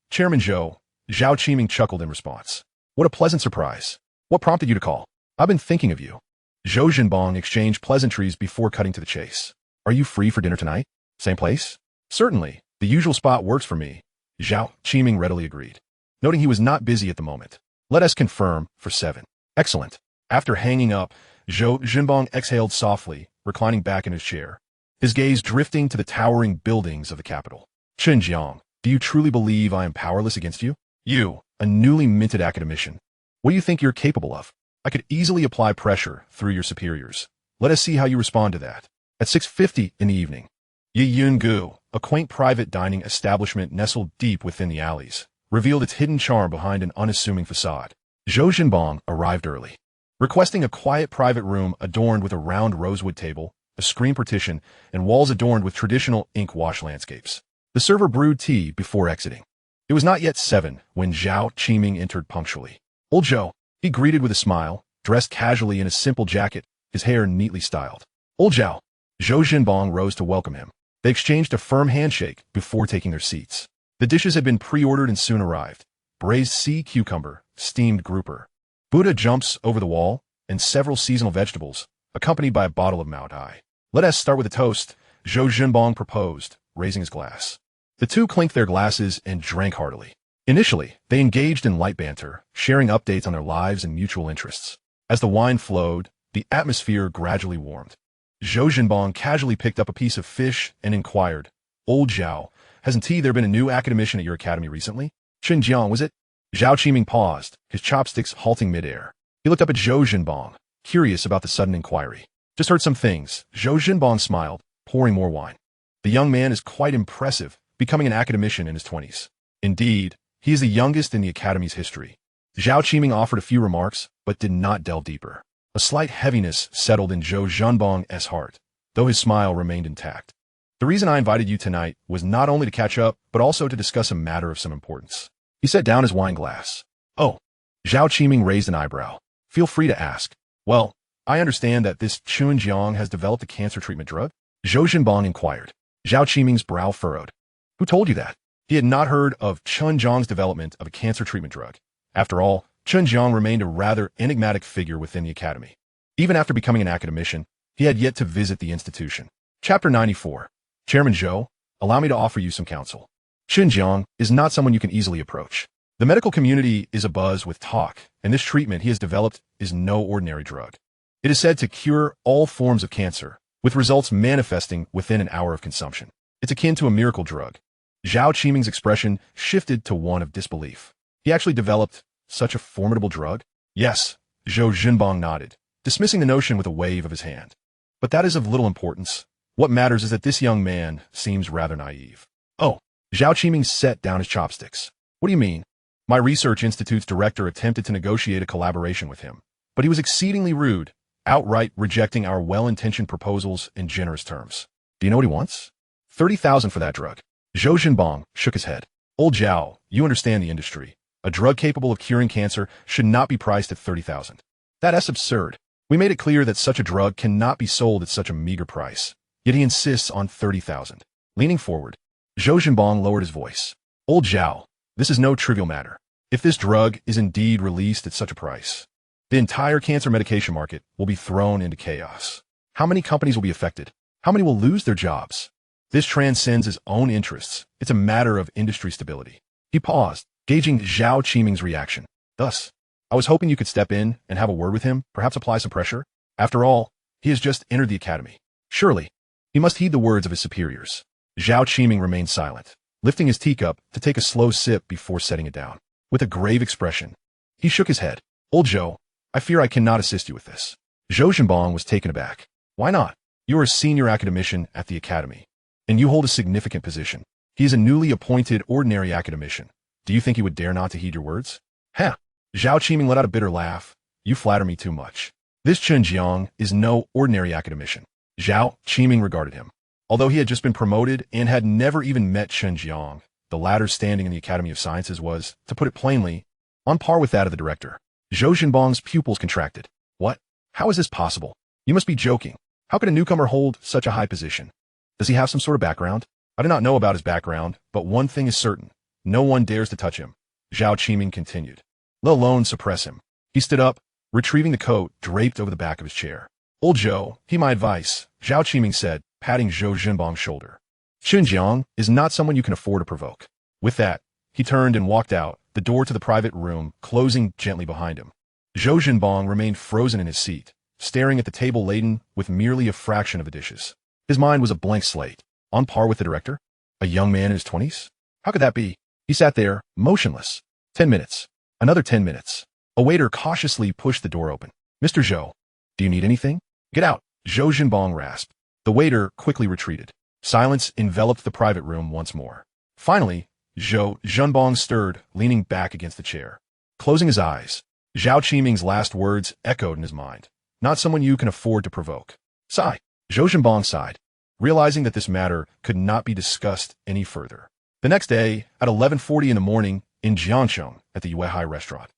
Chairman Zhou, Zhao Qiming chuckled in response. What a pleasant surprise. What prompted you to call? I've been thinking of you. Zhou Zhenbong exchanged pleasantries before cutting to the chase. Are you free for dinner tonight? Same place? Certainly. The usual spot works for me. Zhao Qiming readily agreed, noting he was not busy at the moment. Let us confirm for 7. Excellent. After hanging up, Zhou Zhenbong exhaled softly, reclining back in his chair, his gaze drifting to the towering buildings of the capital. Chen Jiang, do you truly believe I am powerless against you? You, a newly minted academician. What do you think you're capable of? I could easily apply pressure through your superiors. Let us see how you respond to that. At 6:50 in the evening, Yi Yun Gu, a quaint private dining establishment nestled deep within the alleys, revealed its hidden charm behind an unassuming facade. Zhou Zhenbong arrived early, requesting a quiet private room adorned with a round rosewood table, a screen partition, and walls adorned with traditional ink wash landscapes. The server brewed tea before exiting. It was not yet 7 when Zhao Qiming entered punctually. Old Zhou, he greeted with a smile, dressed casually in a simple jacket, his hair neatly styled. Old Zhao, Zhou Jinbang rose to welcome him. They exchanged a firm handshake before taking their seats. The dishes had been pre-ordered and soon arrived. Braised sea cucumber, steamed grouper, Buddha jumps over the wall, and several seasonal vegetables, accompanied by a bottle of Mao Tai. "Let us start with a toast," Zhou Jinbang proposed, raising his glass. The two clinked their glasses and drank heartily. Initially, they engaged in light banter, sharing updates on their lives and mutual interests. As the wine flowed, the atmosphere gradually warmed. Zhou Jinbang casually picked up a piece of fish and inquired, "Old Zhao, hasn't there been a new academician at your academy recently? Chen Jiang, was it?" Zhao Qiming paused, his chopsticks halting midair. He looked up at Zhou Jinbang, curious about the sudden inquiry. "Just heard some things." Zhou Jinbang smiled, pouring more wine. "The young man is quite impressive, becoming an academician in his 20s. Indeed, he is the youngest in the academy's history." Zhao Qiming offered a few remarks, but did not delve deeper. A slight heaviness settled in Zhou Jinbang's heart, though his smile remained intact. "The reason I invited you tonight was not only to catch up, but also to discuss a matter of some importance." He set down his wine glass. "Oh." Zhao Qiming raised an eyebrow. "Feel free to ask." "Well, I understand that this Chen Jiang has developed a cancer treatment drug?" Zhou Jinbang inquired. Zhao Qiming's brow furrowed. "Who told you that?" He had not heard of Chen Jiang's development of a cancer treatment drug. After all, Chen Jiang remained a rather enigmatic figure within the academy. Even after becoming an academician, he had yet to visit the institution. Chapter 94. "Chairman Zhou, allow me to offer you some counsel. Chen Jiang is not someone you can easily approach. The medical community is abuzz with talk, and this treatment he has developed is no ordinary drug. It is said to cure all forms of cancer, with results manifesting within an hour of consumption. It's akin to a miracle drug." Zhao Qiming's expression shifted to one of disbelief. "He actually developed such a formidable drug?" "Yes," Zhou Jinbang nodded, dismissing the notion with a wave of his hand. "But that is of little importance. What matters is that this young man seems rather naive." "Oh." Zhao Qiming set down his chopsticks. "What do you mean?" "My research institute's director attempted to negotiate a collaboration with him, but he was exceedingly rude, outright rejecting our well-intentioned proposals in generous terms." "Do you know what he wants?" 30,000 for that drug." Zhou Jinbang shook his head. "Old Zhao, you understand the industry. A drug capable of curing cancer should not be priced at 30,000. That's absurd. We made it clear that such a drug cannot be sold at such a meager price. Yet he insists on 30,000. Leaning forward, Zhou Jinbang lowered his voice. "Old Zhao, this is no trivial matter. If this drug is indeed released at such a price, the entire cancer medication market will be thrown into chaos. How many companies will be affected? How many will lose their jobs? This transcends his own interests. It's a matter of industry stability." He paused, gauging Zhao Qiming's reaction. "Thus, I was hoping you could step in and have a word with him, perhaps apply some pressure. After all, he has just entered the academy. Surely, he must heed the words of his superiors." Zhao Qiming remained silent, lifting his teacup to take a slow sip before setting it down. With a grave expression, he shook his head. "Old Zhou, I fear I cannot assist you with this." Zhou Jinbang was taken aback. "Why not? You are a senior academician at the academy, and you hold a significant position. He is a newly appointed ordinary academician. Do you think he would dare not to heed your words?" "Huh." Zhao Qiming let out a bitter laugh. "You flatter me too much. This Chen Jiang is no ordinary academician." Zhao Qiming regarded him. Although he had just been promoted and had never even met Chen Jiang, the latter's standing in the Academy of Sciences was, to put it plainly, on par with that of the director. Zhou Jinbang's pupils contracted. "What? How is this possible? You must be joking. How could a newcomer hold such a high position? Does he have some sort of background?" "I do not know about his background, but one thing is certain. No one dares to touch him," Zhao Qiming continued, "let alone suppress him." He stood up, retrieving the coat draped over the back of his chair. "Old Zhou, heed my advice," Zhao Qiming said, patting Zhou Jinbang's shoulder. "Chen Jiang is not someone you can afford to provoke." With that, he turned and walked out, the door to the private room closing gently behind him. Zhou Jinbang remained frozen in his seat, staring at the table laden with merely a fraction of the dishes. His mind was a blank slate. On par with the director? A young man in his 20s? How could that be? He sat there, motionless. 10 minutes. Another 10 minutes. A waiter cautiously pushed the door open. "Mr. Zhou, do you need anything?" "Get out," Zhou Jinbang rasped. The waiter quickly retreated. Silence enveloped the private room once more. Finally, Zhou Jinbang stirred, leaning back against the chair. Closing his eyes, Zhao Qiming's last words echoed in his mind. "Not someone you can afford to provoke." Sigh. Zhou Jinbang sighed, realizing that this matter could not be discussed any further. The next day, at 11:40 in the morning, in Jiangcheng at the Yuehai restaurant,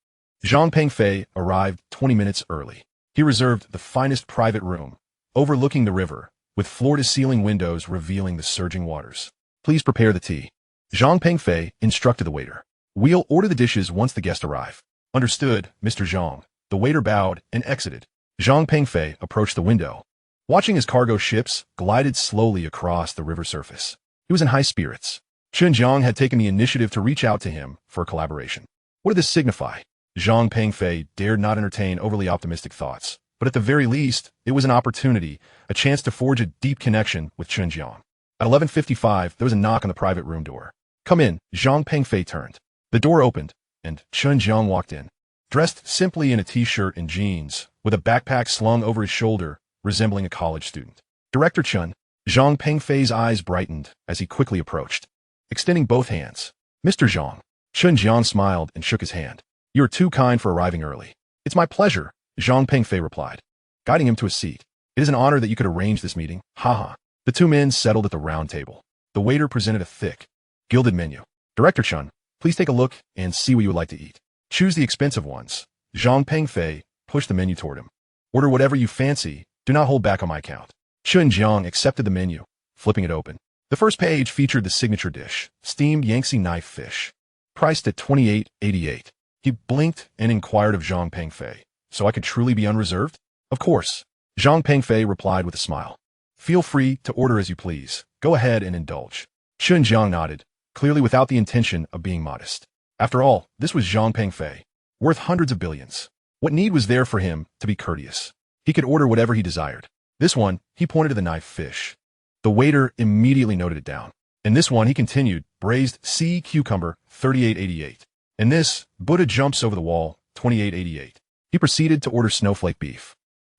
Zhang Pengfei arrived 20 minutes early. He reserved the finest private room, overlooking the river, with floor-to-ceiling windows revealing the surging waters. Please prepare the tea. Zhang Pengfei instructed the waiter. We'll order the dishes once the guests arrive. Understood, Mr. Zhang. The waiter bowed and exited. Zhang Pengfei approached the window, watching as cargo ships glided slowly across the river surface. He was in high spirits. Chen Jiang had taken the initiative to reach out to him for collaboration. What did this signify? Zhang Pengfei dared not entertain overly optimistic thoughts, but at the very least, it was an opportunity, a chance to forge a deep connection with Chen Jiang. At 11:55, there was a knock on the private room door. Come in, Zhang Pengfei turned. The door opened, and Chen Jiang walked in. Dressed simply in a t-shirt and jeans, with a backpack slung over his shoulder, resembling a college student. Director Chen. Zhang Pengfei's eyes brightened as he quickly approached, extending both hands. Mr. Zhang. Chen Jiang smiled and shook his hand. You are too kind for arriving early. It's my pleasure, Zhang Pengfei replied, guiding him to a seat. It is an honor that you could arrange this meeting. Haha. The two men settled at the round table. The waiter presented a thick, gilded menu. Director Chen, please take a look and see what you would like to eat. Choose the expensive ones. Zhang Pengfei pushed the menu toward him. Order whatever you fancy. Do not hold back on my account. Chen Jiang accepted the menu, flipping it open. The first page featured the signature dish, steamed Yangtze knife fish, priced at $28.88. He blinked and inquired of Zhang Pengfei, so I could truly be unreserved? Of course. Zhang Pengfei replied with a smile. Feel free to order as you please. Go ahead and indulge. Chen Jiang nodded, clearly without the intention of being modest. After all, this was Zhang Pengfei, worth hundreds of billions. What need was there for him to be courteous? He could order whatever he desired. This one, he pointed to the knife fish. The waiter immediately noted it down. And this one, he continued, braised sea cucumber, $38.88. And this, Buddha jumps over the wall, $28.88. He proceeded to order snowflake beef,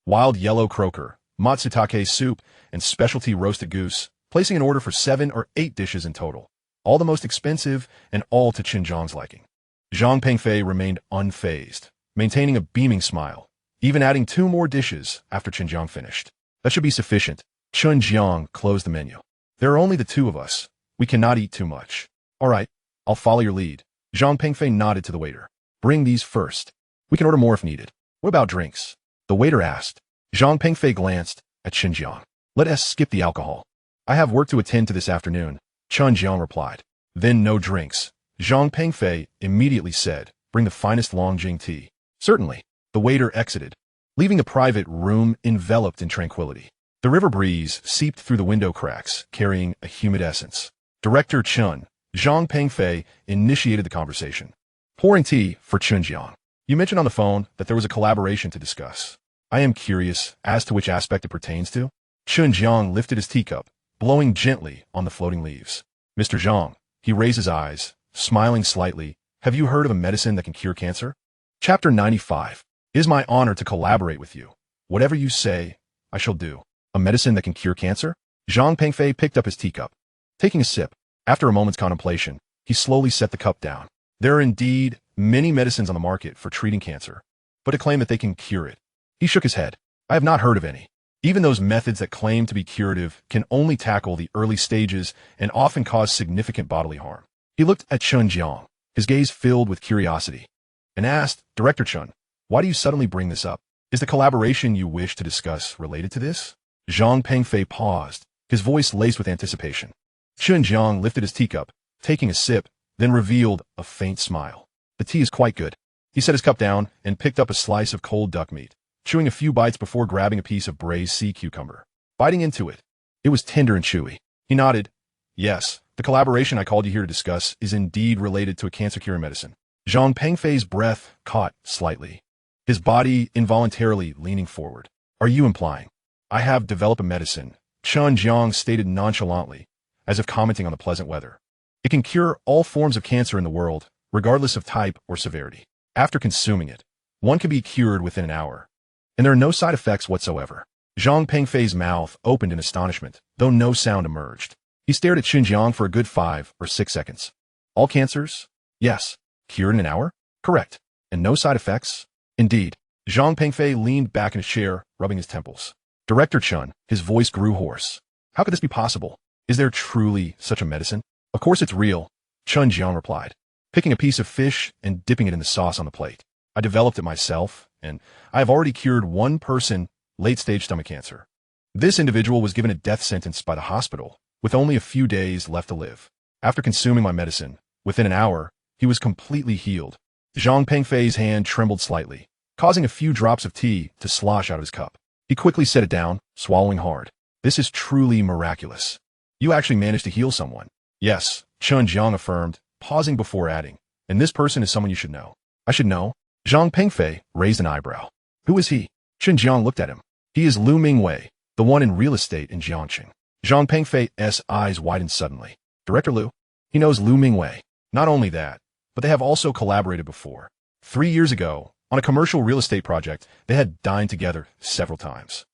wild yellow croaker, matsutake soup, and specialty roasted goose, placing an order for 7 or 8 dishes in total, all the most expensive and all to Chen Jiang's liking. Zhang Pengfei remained unfazed, maintaining a beaming smile, even adding 2 more dishes after Chen Jiang finished. That should be sufficient. Chen Jiang closed the menu. There are only the 2 of us. We cannot eat too much. All right, I'll follow your lead. Zhang Pengfei nodded to the waiter. Bring these first. We can order more if needed. What about drinks? The waiter asked. Zhang Pengfei glanced at Chen Jiang. Let us skip the alcohol. I have work to attend to this afternoon, Chen Jiang replied. Then no drinks. Zhang Pengfei immediately said, bring the finest Longjing tea. Certainly. The waiter exited, leaving the private room enveloped in tranquility. The river breeze seeped through the window cracks, carrying a humid essence. Director Chen, Zhang Pengfei, initiated the conversation. Pouring tea for Chen Jiang. You mentioned on the phone that there was a collaboration to discuss. I am curious as to which aspect it pertains to. Chen Jiang lifted his teacup, blowing gently on the floating leaves. Mr. Zhang, he raised his eyes, smiling slightly. Have you heard of a medicine that can cure cancer? Chapter 95. It is my honor to collaborate with you. Whatever you say, I shall do. A medicine that can cure cancer? Zhang Pengfei picked up his teacup. Taking a sip, after a moment's contemplation, he slowly set the cup down. There are indeed many medicines on the market for treating cancer, but to claim that they can cure it. He shook his head. I have not heard of any. Even those methods that claim to be curative can only tackle the early stages and often cause significant bodily harm. He looked at Chen Jiang, his gaze filled with curiosity, and asked, Director Chen, why do you suddenly bring this up? Is the collaboration you wish to discuss related to this? Zhang Pengfei paused, his voice laced with anticipation. Chen Jiang lifted his teacup, taking a sip, then revealed a faint smile. The tea is quite good. He set his cup down and picked up a slice of cold duck meat, chewing a few bites before grabbing a piece of braised sea cucumber. Biting into it, it was tender and chewy. He nodded. Yes, the collaboration I called you here to discuss is indeed related to a cancer-curing medicine. Zhang Pengfei's breath caught slightly, his body involuntarily leaning forward. Are you implying? I have developed a medicine, Chen Jiang stated nonchalantly, as if commenting on the pleasant weather. It can cure all forms of cancer in the world, regardless of type or severity. After consuming it, one can be cured within an hour, and there are no side effects whatsoever. Zhang Pengfei's mouth opened in astonishment, though no sound emerged. He stared at Chen Jiang for a good 5 or 6 seconds. All cancers? Yes. Cured in an hour? Correct. And no side effects? Indeed. Zhang Pengfei leaned back in his chair, rubbing his temples. Director Chen, his voice grew hoarse. How could this be possible? Is there truly such a medicine? Of course it's real, Chen Jiang replied, picking a piece of fish and dipping it in the sauce on the plate. I developed it myself, and I have already cured 1 person late-stage stomach cancer. This individual was given a death sentence by the hospital, with only a few days left to live. After consuming my medicine, within an hour, he was completely healed. Zhang Pengfei's hand trembled slightly, causing a few drops of tea to slosh out of his cup. He quickly set it down, swallowing hard. This is truly miraculous. You actually managed to heal someone. Yes, Chen Jiang affirmed, pausing before adding. And this person is someone you should know. I should know? Zhang Pengfei raised an eyebrow. Who is he? Chen Jiang looked at him. He is Lu Mingwei, the one in real estate in Jiangqing. Zhang Pengfei's eyes widened suddenly. Director Lu? He knows Lu Mingwei. Not only that, but they have also collaborated before. 3 years ago, on a commercial real estate project, they had dined together several times.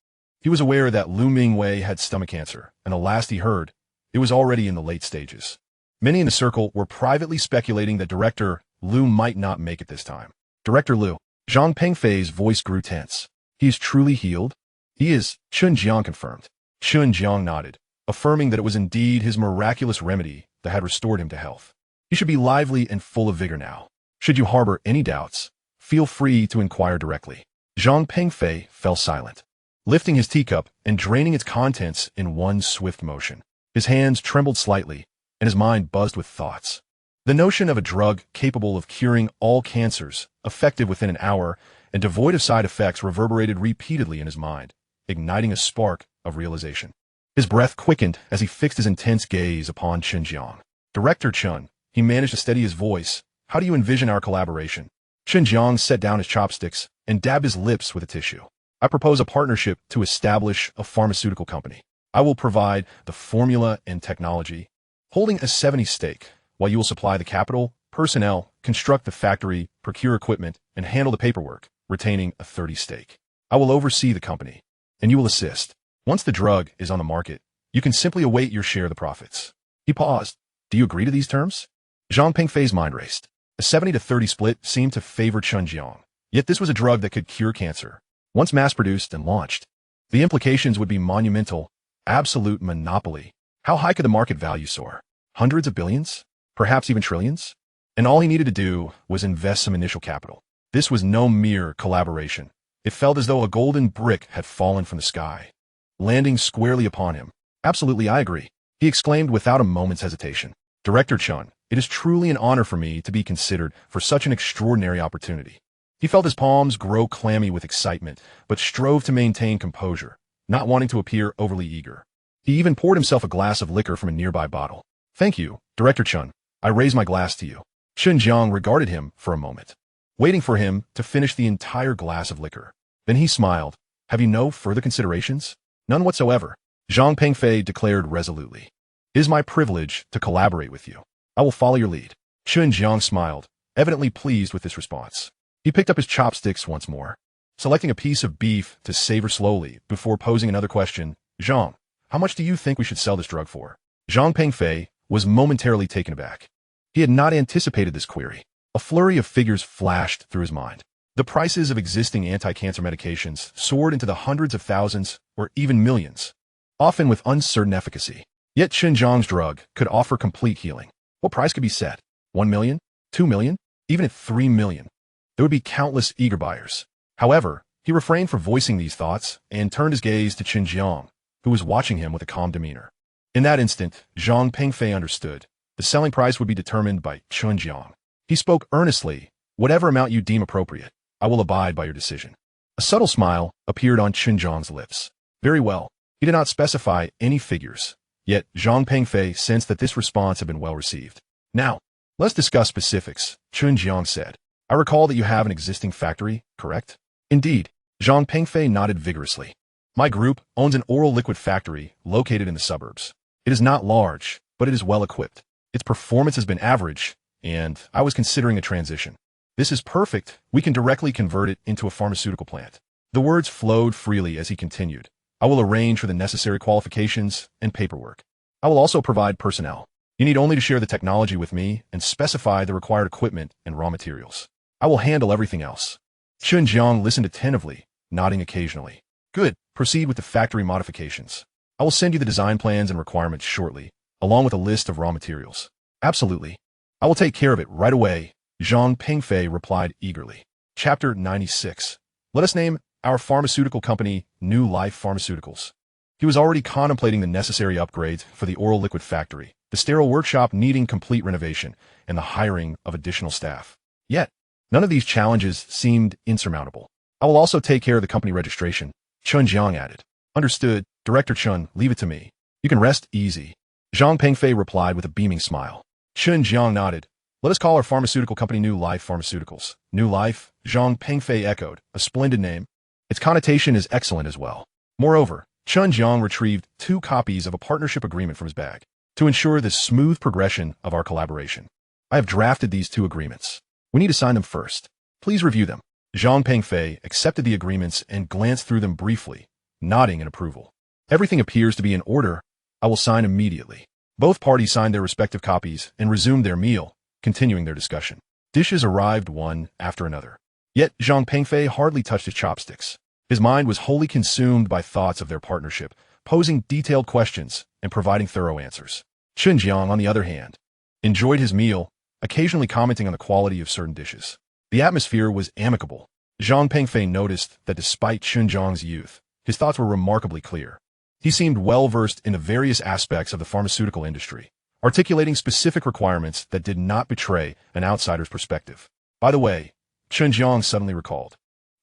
He was aware that Lu Mingwei had stomach cancer, and the last he heard, it was already in the late stages. Many in the circle were privately speculating that Director Lu might not make it this time. Director Lu. Zhang Pengfei's voice grew tense. He is truly healed? He is, Chen Jiang confirmed. Chen Jiang nodded, affirming that it was indeed his miraculous remedy that had restored him to health. He should be lively and full of vigor now. Should you harbor any doubts, feel free to inquire directly. Zhang Pengfei fell silent, lifting his teacup and draining its contents in one swift motion. His hands trembled slightly, and his mind buzzed with thoughts. The notion of a drug capable of curing all cancers, effective within an hour, and devoid of side effects reverberated repeatedly in his mind, igniting a spark of realization. His breath quickened as he fixed his intense gaze upon Chen Jiang. Director Chen, he managed to steady his voice. How do you envision our collaboration? Chen Jiang set down his chopsticks and dabbed his lips with a tissue. I propose a partnership to establish a pharmaceutical company. I will provide the formula and technology, holding a 70% stake, while you will supply the capital, personnel, construct the factory, procure equipment, and handle the paperwork, retaining a 30% stake. I will oversee the company, and you will assist. Once the drug is on the market, you can simply await your share of the profits. He paused. Do you agree to these terms? Zhang Pengfei's mind raced. A 70-30 split seemed to favor Chen Jiang. Yet this was a drug that could cure cancer. Once mass-produced and launched, the implications would be monumental, absolute monopoly. How high could the market value soar? Hundreds of billions? Perhaps even trillions? And all he needed to do was invest some initial capital. This was no mere collaboration. It felt as though a golden brick had fallen from the sky, landing squarely upon him. Absolutely, I agree, he exclaimed without a moment's hesitation. Director Chen, it is truly an honor for me to be considered for such an extraordinary opportunity. He felt his palms grow clammy with excitement, but strove to maintain composure, not wanting to appear overly eager. He even poured himself a glass of liquor from a nearby bottle. Thank you, Director Chen. I raise my glass to you. Chen Jiang regarded him for a moment, waiting for him to finish the entire glass of liquor. Then he smiled. Have you no further considerations? None whatsoever, Zhang Pengfei declared resolutely. It is my privilege to collaborate with you. I will follow your lead. Chen Jiang smiled, evidently pleased with this response. He picked up his chopsticks once more, selecting a piece of beef to savor slowly before posing another question. Zhang, how much do you think we should sell this drug for? Zhang Pengfei was momentarily taken aback. He had not anticipated this query. A flurry of figures flashed through his mind. The prices of existing anti-cancer medications soared into the hundreds of thousands or even millions, often with uncertain efficacy. Yet Chen Jiang's drug could offer complete healing. What price could be set? 1 million? 2 million? Even at 3 million? There would be countless eager buyers. However, he refrained from voicing these thoughts and turned his gaze to Chen Jiang, who was watching him with a calm demeanor. In that instant, Zhang Pengfei understood. The selling price would be determined by Chen Jiang. He spoke earnestly. Whatever amount you deem appropriate, I will abide by your decision. A subtle smile appeared on Chen Jiang's lips. Very well. He did not specify any figures. Yet, Zhang Pengfei sensed that this response had been well received. Now, let's discuss specifics, Chen Jiang said. I recall that you have an existing factory, correct? Indeed, Zhang Pengfei nodded vigorously. My group owns an oral liquid factory located in the suburbs. It is not large, but it is well equipped. Its performance has been average, and I was considering a transition. This is perfect. We can directly convert it into a pharmaceutical plant. The words flowed freely as he continued. I will arrange for the necessary qualifications and paperwork. I will also provide personnel. You need only to share the technology with me and specify the required equipment and raw materials. I will handle everything else. Chen Jiang listened attentively, nodding occasionally. Good. Proceed with the factory modifications. I will send you the design plans and requirements shortly, along with a list of raw materials. Absolutely. I will take care of it right away, Zhang Pengfei replied eagerly. Chapter 96. Let us name our pharmaceutical company New Life Pharmaceuticals. He was already contemplating the necessary upgrades for the oral liquid factory, the sterile workshop needing complete renovation, and the hiring of additional staff. Yet, none of these challenges seemed insurmountable. I will also take care of the company registration, Chen Jiang added. Understood, Director Chen, leave it to me. You can rest easy. Zhang Pengfei replied with a beaming smile. Chen Jiang nodded. Let us call our pharmaceutical company New Life Pharmaceuticals. New Life, Zhang Pengfei echoed, a splendid name. Its connotation is excellent as well. Moreover, Chen Jiang retrieved 2 copies of a partnership agreement from his bag to ensure the smooth progression of our collaboration. I have drafted these 2 agreements. We need to sign them first. Please review them. Zhang Pengfei accepted the agreements and glanced through them briefly, nodding in approval. Everything appears to be in order. I will sign immediately. Both parties signed their respective copies and resumed their meal, continuing their discussion. Dishes arrived one after another. Yet Zhang Pengfei hardly touched his chopsticks. His mind was wholly consumed by thoughts of their partnership, posing detailed questions and providing thorough answers. Chen Jiang, on the other hand, enjoyed his meal, occasionally commenting on the quality of certain dishes. The atmosphere was amicable. Zhang Pengfei noticed that despite Chen Jiang's youth, his thoughts were remarkably clear. He seemed well-versed in the various aspects of the pharmaceutical industry, articulating specific requirements that did not betray an outsider's perspective. By the way, Chen Jiang suddenly recalled,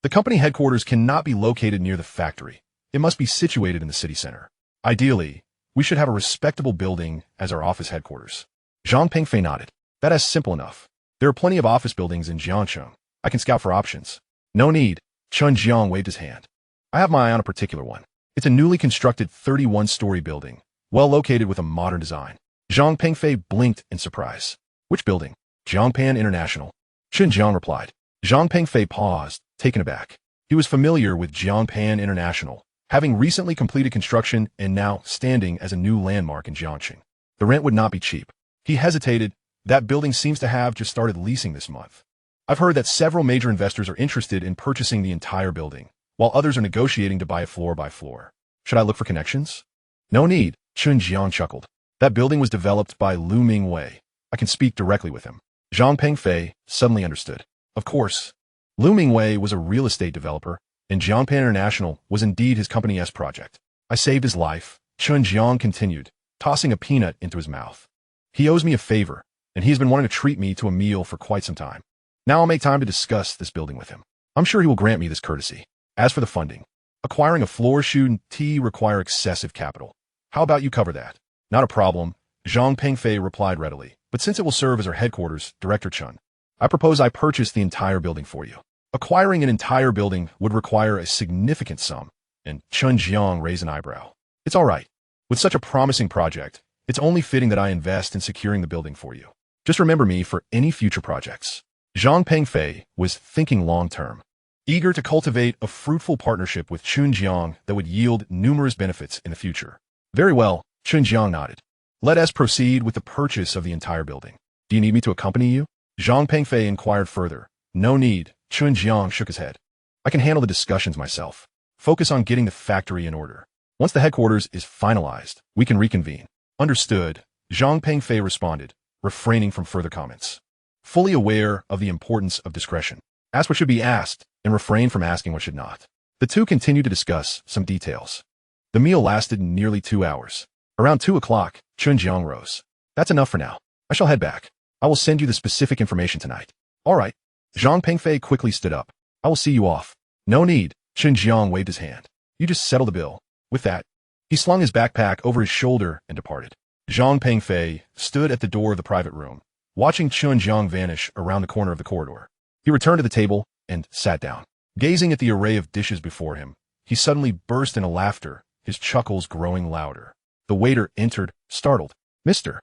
the company headquarters cannot be located near the factory. It must be situated in the city center. Ideally, we should have a respectable building as our office headquarters. Zhang Pengfei nodded. That is simple enough. There are plenty of office buildings in Jiangcheng. I can scout for options. No need. Chen Jiang waved his hand. I have my eye on a particular one. It's a newly constructed 31-story building, well located with a modern design. Zhang Pengfei blinked in surprise. Which building? Jiangpan International. Chen Jiang replied. Zhang Pengfei paused, taken aback. He was familiar with Jiangpan International, having recently completed construction and now standing as a new landmark in Jiangxing. The rent would not be cheap. He hesitated. That building seems to have just started leasing this month. I've heard that several major investors are interested in purchasing the entire building, while others are negotiating to buy it floor by floor. Should I look for connections? No need, Chen Jiang chuckled. That building was developed by Lu Mingwei. I can speak directly with him. Zhang Pengfei suddenly understood. Of course. Lu Mingwei was a real estate developer, and Jiangpan International was indeed his company's project. I saved his life, Chen Jiang continued, tossing a peanut into his mouth. He owes me a favor, and he has been wanting to treat me to a meal for quite some time. Now I'll make time to discuss this building with him. I'm sure he will grant me this courtesy. As for the funding, acquiring a floor shoot require excessive capital. How about you cover that? Not a problem, Zhang Pengfei replied readily. But since it will serve as our headquarters, Director Chen, I propose I purchase the entire building for you. Acquiring an entire building would require a significant sum, and Chen Jiang raised an eyebrow. It's all right. With such a promising project, it's only fitting that I invest in securing the building for you. Just remember me for any future projects. Zhang Pengfei was thinking long-term, eager to cultivate a fruitful partnership with Chen Jiang that would yield numerous benefits in the future. Very well, Chen Jiang nodded. Let us proceed with the purchase of the entire building. Do you need me to accompany you? Zhang Pengfei inquired further. No need, Chen Jiang shook his head. I can handle the discussions myself. Focus on getting the factory in order. Once the headquarters is finalized, we can reconvene. Understood, Zhang Pengfei responded, refraining from further comments. Fully aware of the importance of discretion. Ask what should be asked, and refrain from asking what should not. The two continued to discuss some details. The meal lasted nearly 2 hours. Around 2 o'clock, Chen Jiang rose. That's enough for now. I shall head back. I will send you the specific information tonight. All right. Zhang Pengfei quickly stood up. I will see you off. No need, Chen Jiang waved his hand. You just settle the bill. With that, he slung his backpack over his shoulder and departed. Zhang Pengfei stood at the door of the private room, watching Chen Jiang vanish around the corner of the corridor. He returned to the table and sat down. Gazing at the array of dishes before him, he suddenly burst into laughter, his chuckles growing louder. The waiter entered, startled. Mr.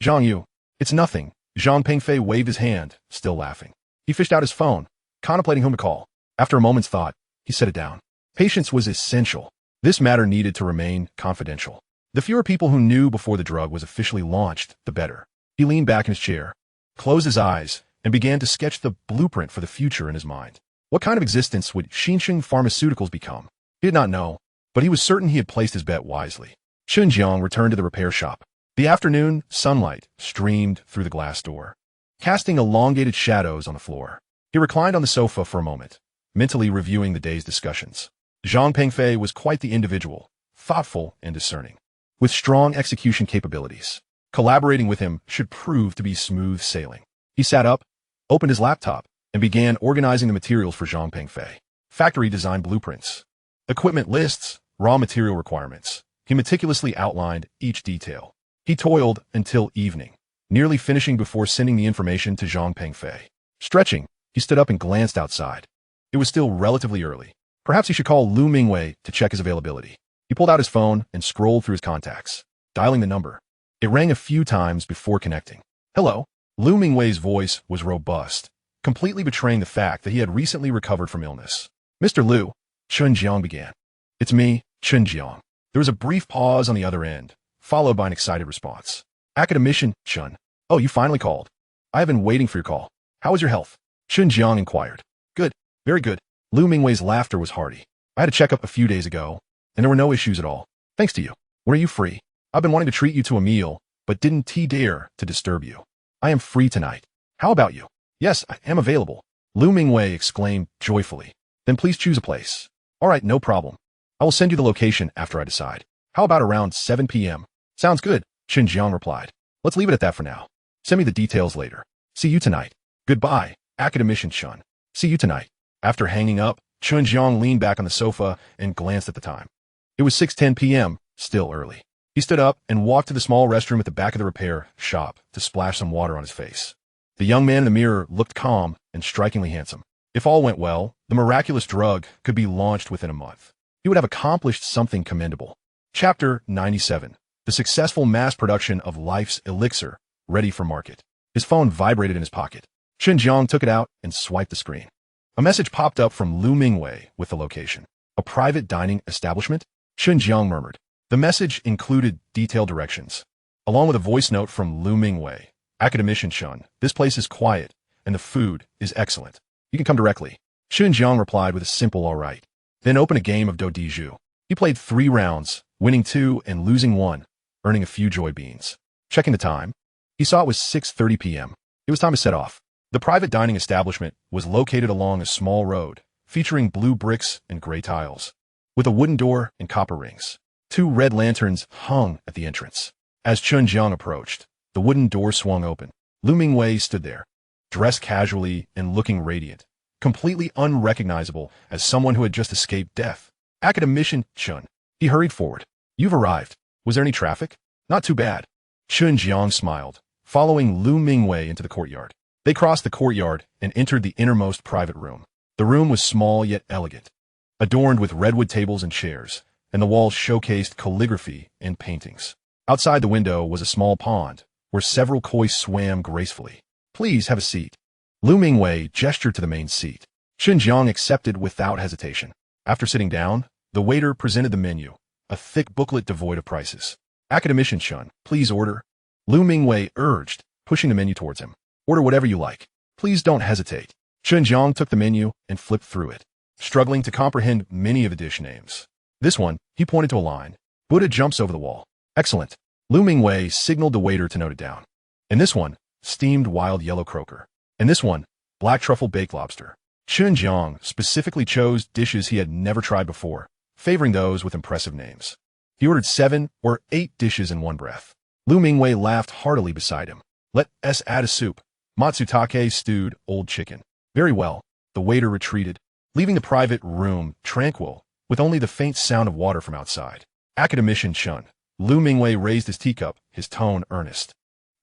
Zhang Yu. It's nothing. Zhang Pengfei waved his hand, still laughing. He fished out his phone, contemplating whom to call. After a moment's thought, he set it down. Patience was essential. This matter needed to remain confidential. The fewer people who knew before the drug was officially launched, the better. He leaned back in his chair, closed his eyes, and began to sketch the blueprint for the future in his mind. What kind of existence would Xinjiang Pharmaceuticals become? He did not know, but he was certain he had placed his bet wisely. Chen Jiang returned to the repair shop. The afternoon sunlight streamed through the glass door, casting elongated shadows on the floor. He reclined on the sofa for a moment, mentally reviewing the day's discussions. Zhang Pengfei was quite the individual, thoughtful and discerning, with strong execution capabilities. Collaborating with him should prove to be smooth sailing. He sat up, opened his laptop, and began organizing the materials for Zhang Pengfei. Factory design blueprints, equipment lists, raw material requirements. He meticulously outlined each detail. He toiled until evening, nearly finishing before sending the information to Zhang Pengfei. Stretching, he stood up and glanced outside. It was still relatively early. Perhaps he should call Lu Mingwei to check his availability. He pulled out his phone and scrolled through his contacts, dialing the number. It rang a few times before connecting. Hello? Lu Mingwei's voice was robust, completely betraying the fact that he had recently recovered from illness. Mr. Lu, Chen Jiang began. It's me, Chen Jiang. There was a brief pause on the other end, followed by an excited response. Academician, Chen. Oh, you finally called. I have been waiting for your call. How is your health? Chen Jiang inquired. Good, very good. Lu Mingwei's laughter was hearty. I had a checkup a few days ago, and there were no issues at all. Thanks to you. When are you free? I've been wanting to treat you to a meal, but didn't dare to disturb you. I am free tonight. How about you? Yes, I am available. Lu Mingwei exclaimed joyfully. Then please choose a place. All right, no problem. I will send you the location after I decide. How about around 7 p.m.? Sounds good, Chen Jiang replied. Let's leave it at that for now. Send me the details later. See you tonight. Goodbye, academician Chen. See you tonight. After hanging up, Chen Jiang leaned back on the sofa and glanced at the time. It was 6:10 p.m., still early. He stood up and walked to the small restroom at the back of the repair shop to splash some water on his face. The young man in the mirror looked calm and strikingly handsome. If all went well, the miraculous drug could be launched within a month. He would have accomplished something commendable. Chapter 97. The successful mass production of life's elixir, ready for market. His phone vibrated in his pocket. Chen Jiang took it out and swiped the screen. A message popped up from Lu Mingwei with the location. A private dining establishment? Chen Jiang murmured. The message included detailed directions, along with a voice note from Lu Mingwei. Academician Chen, this place is quiet, and the food is excellent. You can come directly. Chen Jiang replied with a simple all right. Then open a game of Dodiju. He played 3 rounds, winning 2 and losing 1, earning a few joy beans. Checking the time, he saw it was 6:30 p.m. It was time to set off. The private dining establishment was located along a small road, featuring blue bricks and gray tiles, with a wooden door and copper rings. 2 red lanterns hung at the entrance. As Chen Jiang approached, the wooden door swung open. Lu Mingwei stood there, dressed casually and looking radiant, completely unrecognizable as someone who had just escaped death. Academician Chen. He hurried forward. You've arrived. Was there any traffic? Not too bad. Chen Jiang smiled, following Lu Mingwei into the courtyard. They crossed the courtyard and entered the innermost private room. The room was small yet elegant, adorned with redwood tables and chairs, and the walls showcased calligraphy and paintings. Outside the window was a small pond, where several koi swam gracefully. Please have a seat. Lu Mingwei gestured to the main seat. Chen Jiang accepted without hesitation. After sitting down, the waiter presented the menu, a thick booklet devoid of prices. Academician Chen, please order. Lu Mingwei urged, pushing the menu towards him. Order whatever you like. Please don't hesitate. Chen Jiang took the menu and flipped through it, struggling to comprehend many of the dish names. This one, he pointed to a line. Buddha jumps over the wall. Excellent. Lu Mingwei signaled the waiter to note it down. And this one, steamed wild yellow croaker. And this one, black truffle baked lobster. Chen Jiang specifically chose dishes he had never tried before, favoring those with impressive names. He ordered 7 or 8 dishes in one breath. Lu Mingwei laughed heartily beside him. Let us add a soup. Matsutake stewed old chicken. Very well. The waiter retreated, leaving the private room tranquil, with only the faint sound of water from outside. Academician Chen. Lu Mingwei raised his teacup, his tone earnest.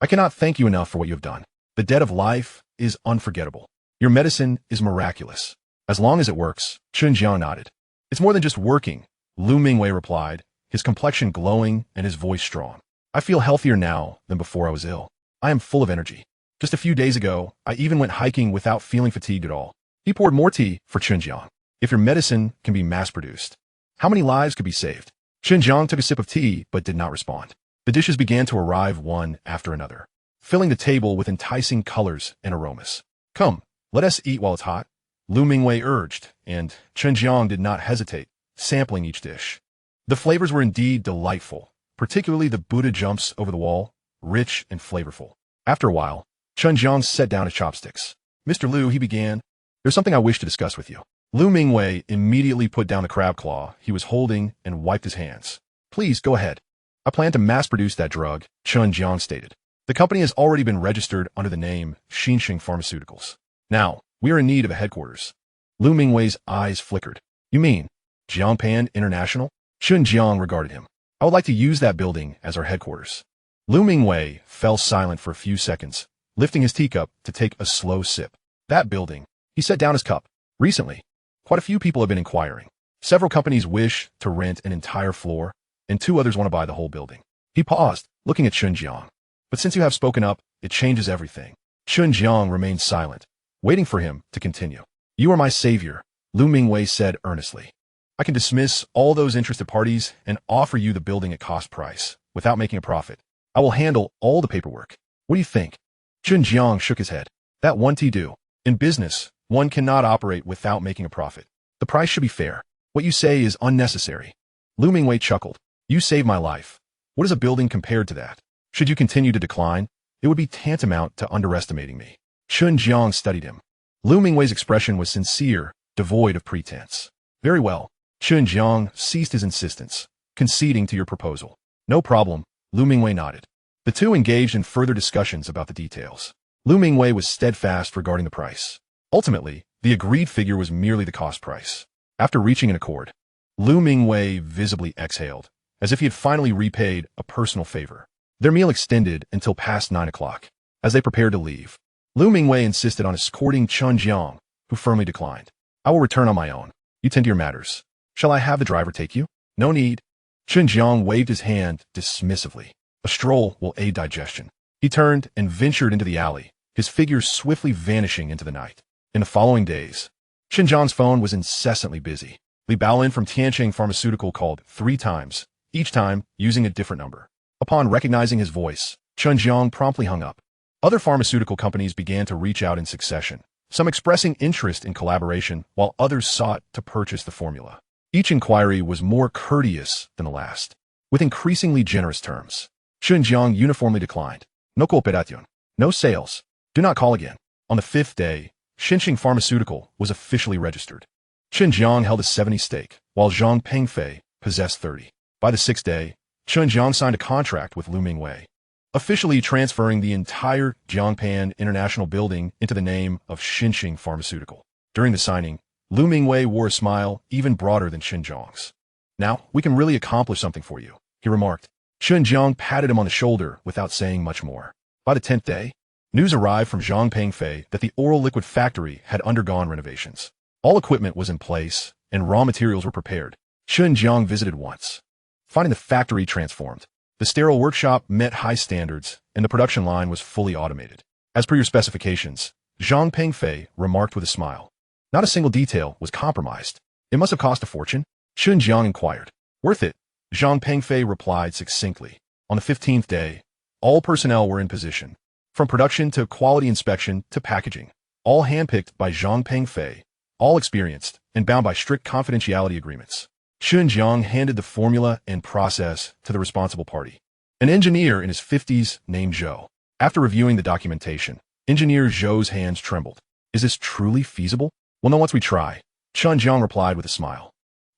I cannot thank you enough for what you have done. The debt of life is unforgettable. Your medicine is miraculous. As long as it works, Chen Jiang nodded. It's more than just working, Lu Mingwei replied, his complexion glowing and his voice strong. I feel healthier now than before I was ill. I am full of energy. Just a few days ago, I even went hiking without feeling fatigued at all. He poured more tea for Chen Jiang. If your medicine can be mass-produced, how many lives could be saved? Chen Jiang took a sip of tea but did not respond. The dishes began to arrive one after another, filling the table with enticing colors and aromas. Come, let us eat while it's hot, Lu Mingwei urged, and Chen Jiang did not hesitate, sampling each dish. The flavors were indeed delightful, particularly the Buddha jumps over the wall, rich and flavorful. After a while, Chen Jiang set down his chopsticks. Mr. Lu, he began, there's something I wish to discuss with you. Lu Mingwei immediately put down the crab claw he was holding and wiped his hands. Please, go ahead. I plan to mass-produce that drug, Chen Jiang stated. The company has already been registered under the name Xinxing Pharmaceuticals. Now, we are in need of a headquarters. Lu Mingwei's eyes flickered. You mean Jiangpan International? Chen Jiang regarded him. I would like to use that building as our headquarters. Lu Mingwei fell silent for a few seconds, lifting his teacup to take a slow sip. That building. He set down his cup. Recently, quite a few people have been inquiring. Several companies wish to rent an entire floor, and 2 others want to buy the whole building. He paused, looking at Chen Jiang. But since you have spoken up, it changes everything. Chen Jiang remained silent, waiting for him to continue. You are my savior, Lu Mingwei said earnestly. I can dismiss all those interested parties and offer you the building at cost price, without making a profit. I will handle all the paperwork. What do you think? Chen Jiang shook his head. That won't do. In business, one cannot operate without making a profit. The price should be fair. What you say is unnecessary. Lu Mingwei chuckled. You saved my life. What is a building compared to that? Should you continue to decline, it would be tantamount to underestimating me. Chen Jiang studied him. Lu Mingwei's expression was sincere, devoid of pretense. Very well. Chen Jiang ceased his insistence, conceding to your proposal. No problem, Lu Mingwei nodded. The two engaged in further discussions about the details. Lu Mingwei was steadfast regarding the price. Ultimately, the agreed figure was merely the cost price. After reaching an accord, Lu Mingwei visibly exhaled, as if he had finally repaid a personal favor. Their meal extended until past 9 o'clock. As they prepared to leave, Lu Mingwei insisted on escorting Chen Jiang, who firmly declined. I will return on my own. You tend to your matters. Shall I have the driver take you? No need. Chen Jiang waved his hand dismissively. A stroll will aid digestion. He turned and ventured into the alley, his figure swiftly vanishing into the night. In the following days, Chen Jiang's phone was incessantly busy. Li Baolin from Tianqing Pharmaceutical called 3 times, each time using a different number. Upon recognizing his voice, Chen Jiang promptly hung up. Other pharmaceutical companies began to reach out in succession, some expressing interest in collaboration while others sought to purchase the formula. Each inquiry was more courteous than the last, with increasingly generous terms. Chen Jiang uniformly declined. No cooperación. No sales. Do not call again. On the 5th day, Xinxing Pharmaceutical was officially registered. Chen Jiang held a 70 stake, while Zhang Pengfei possessed 30. By the 6th day, Chen Jiang signed a contract with Lu Mingwei, officially transferring the entire Jiangpan International building into the name of Xinxing Pharmaceutical. During the signing, Lu Mingwei wore a smile even broader than Chen Jiang's. Now, we can really accomplish something for you, he remarked. Chen Jiang patted him on the shoulder without saying much more. By the 10th day, news arrived from Zhang Pengfei that the oral liquid factory had undergone renovations. All equipment was in place, and raw materials were prepared. Chen Jiang visited once, finding the factory transformed. The sterile workshop met high standards, and the production line was fully automated. As per your specifications, Zhang Pengfei remarked with a smile. Not a single detail was compromised. It must have cost a fortune? Chen Jiang inquired. Worth it, Zhang Pengfei replied succinctly. On the 15th day, all personnel were in position. From production to quality inspection to packaging, all handpicked by Zhang Pengfei, all experienced and bound by strict confidentiality agreements. Chen Jiang handed the formula and process to the responsible party, an engineer in his 50s named Zhou. After reviewing the documentation, Engineer Zhou's hands trembled. Is this truly feasible? Well, no, once we try, Chen Jiang replied with a smile.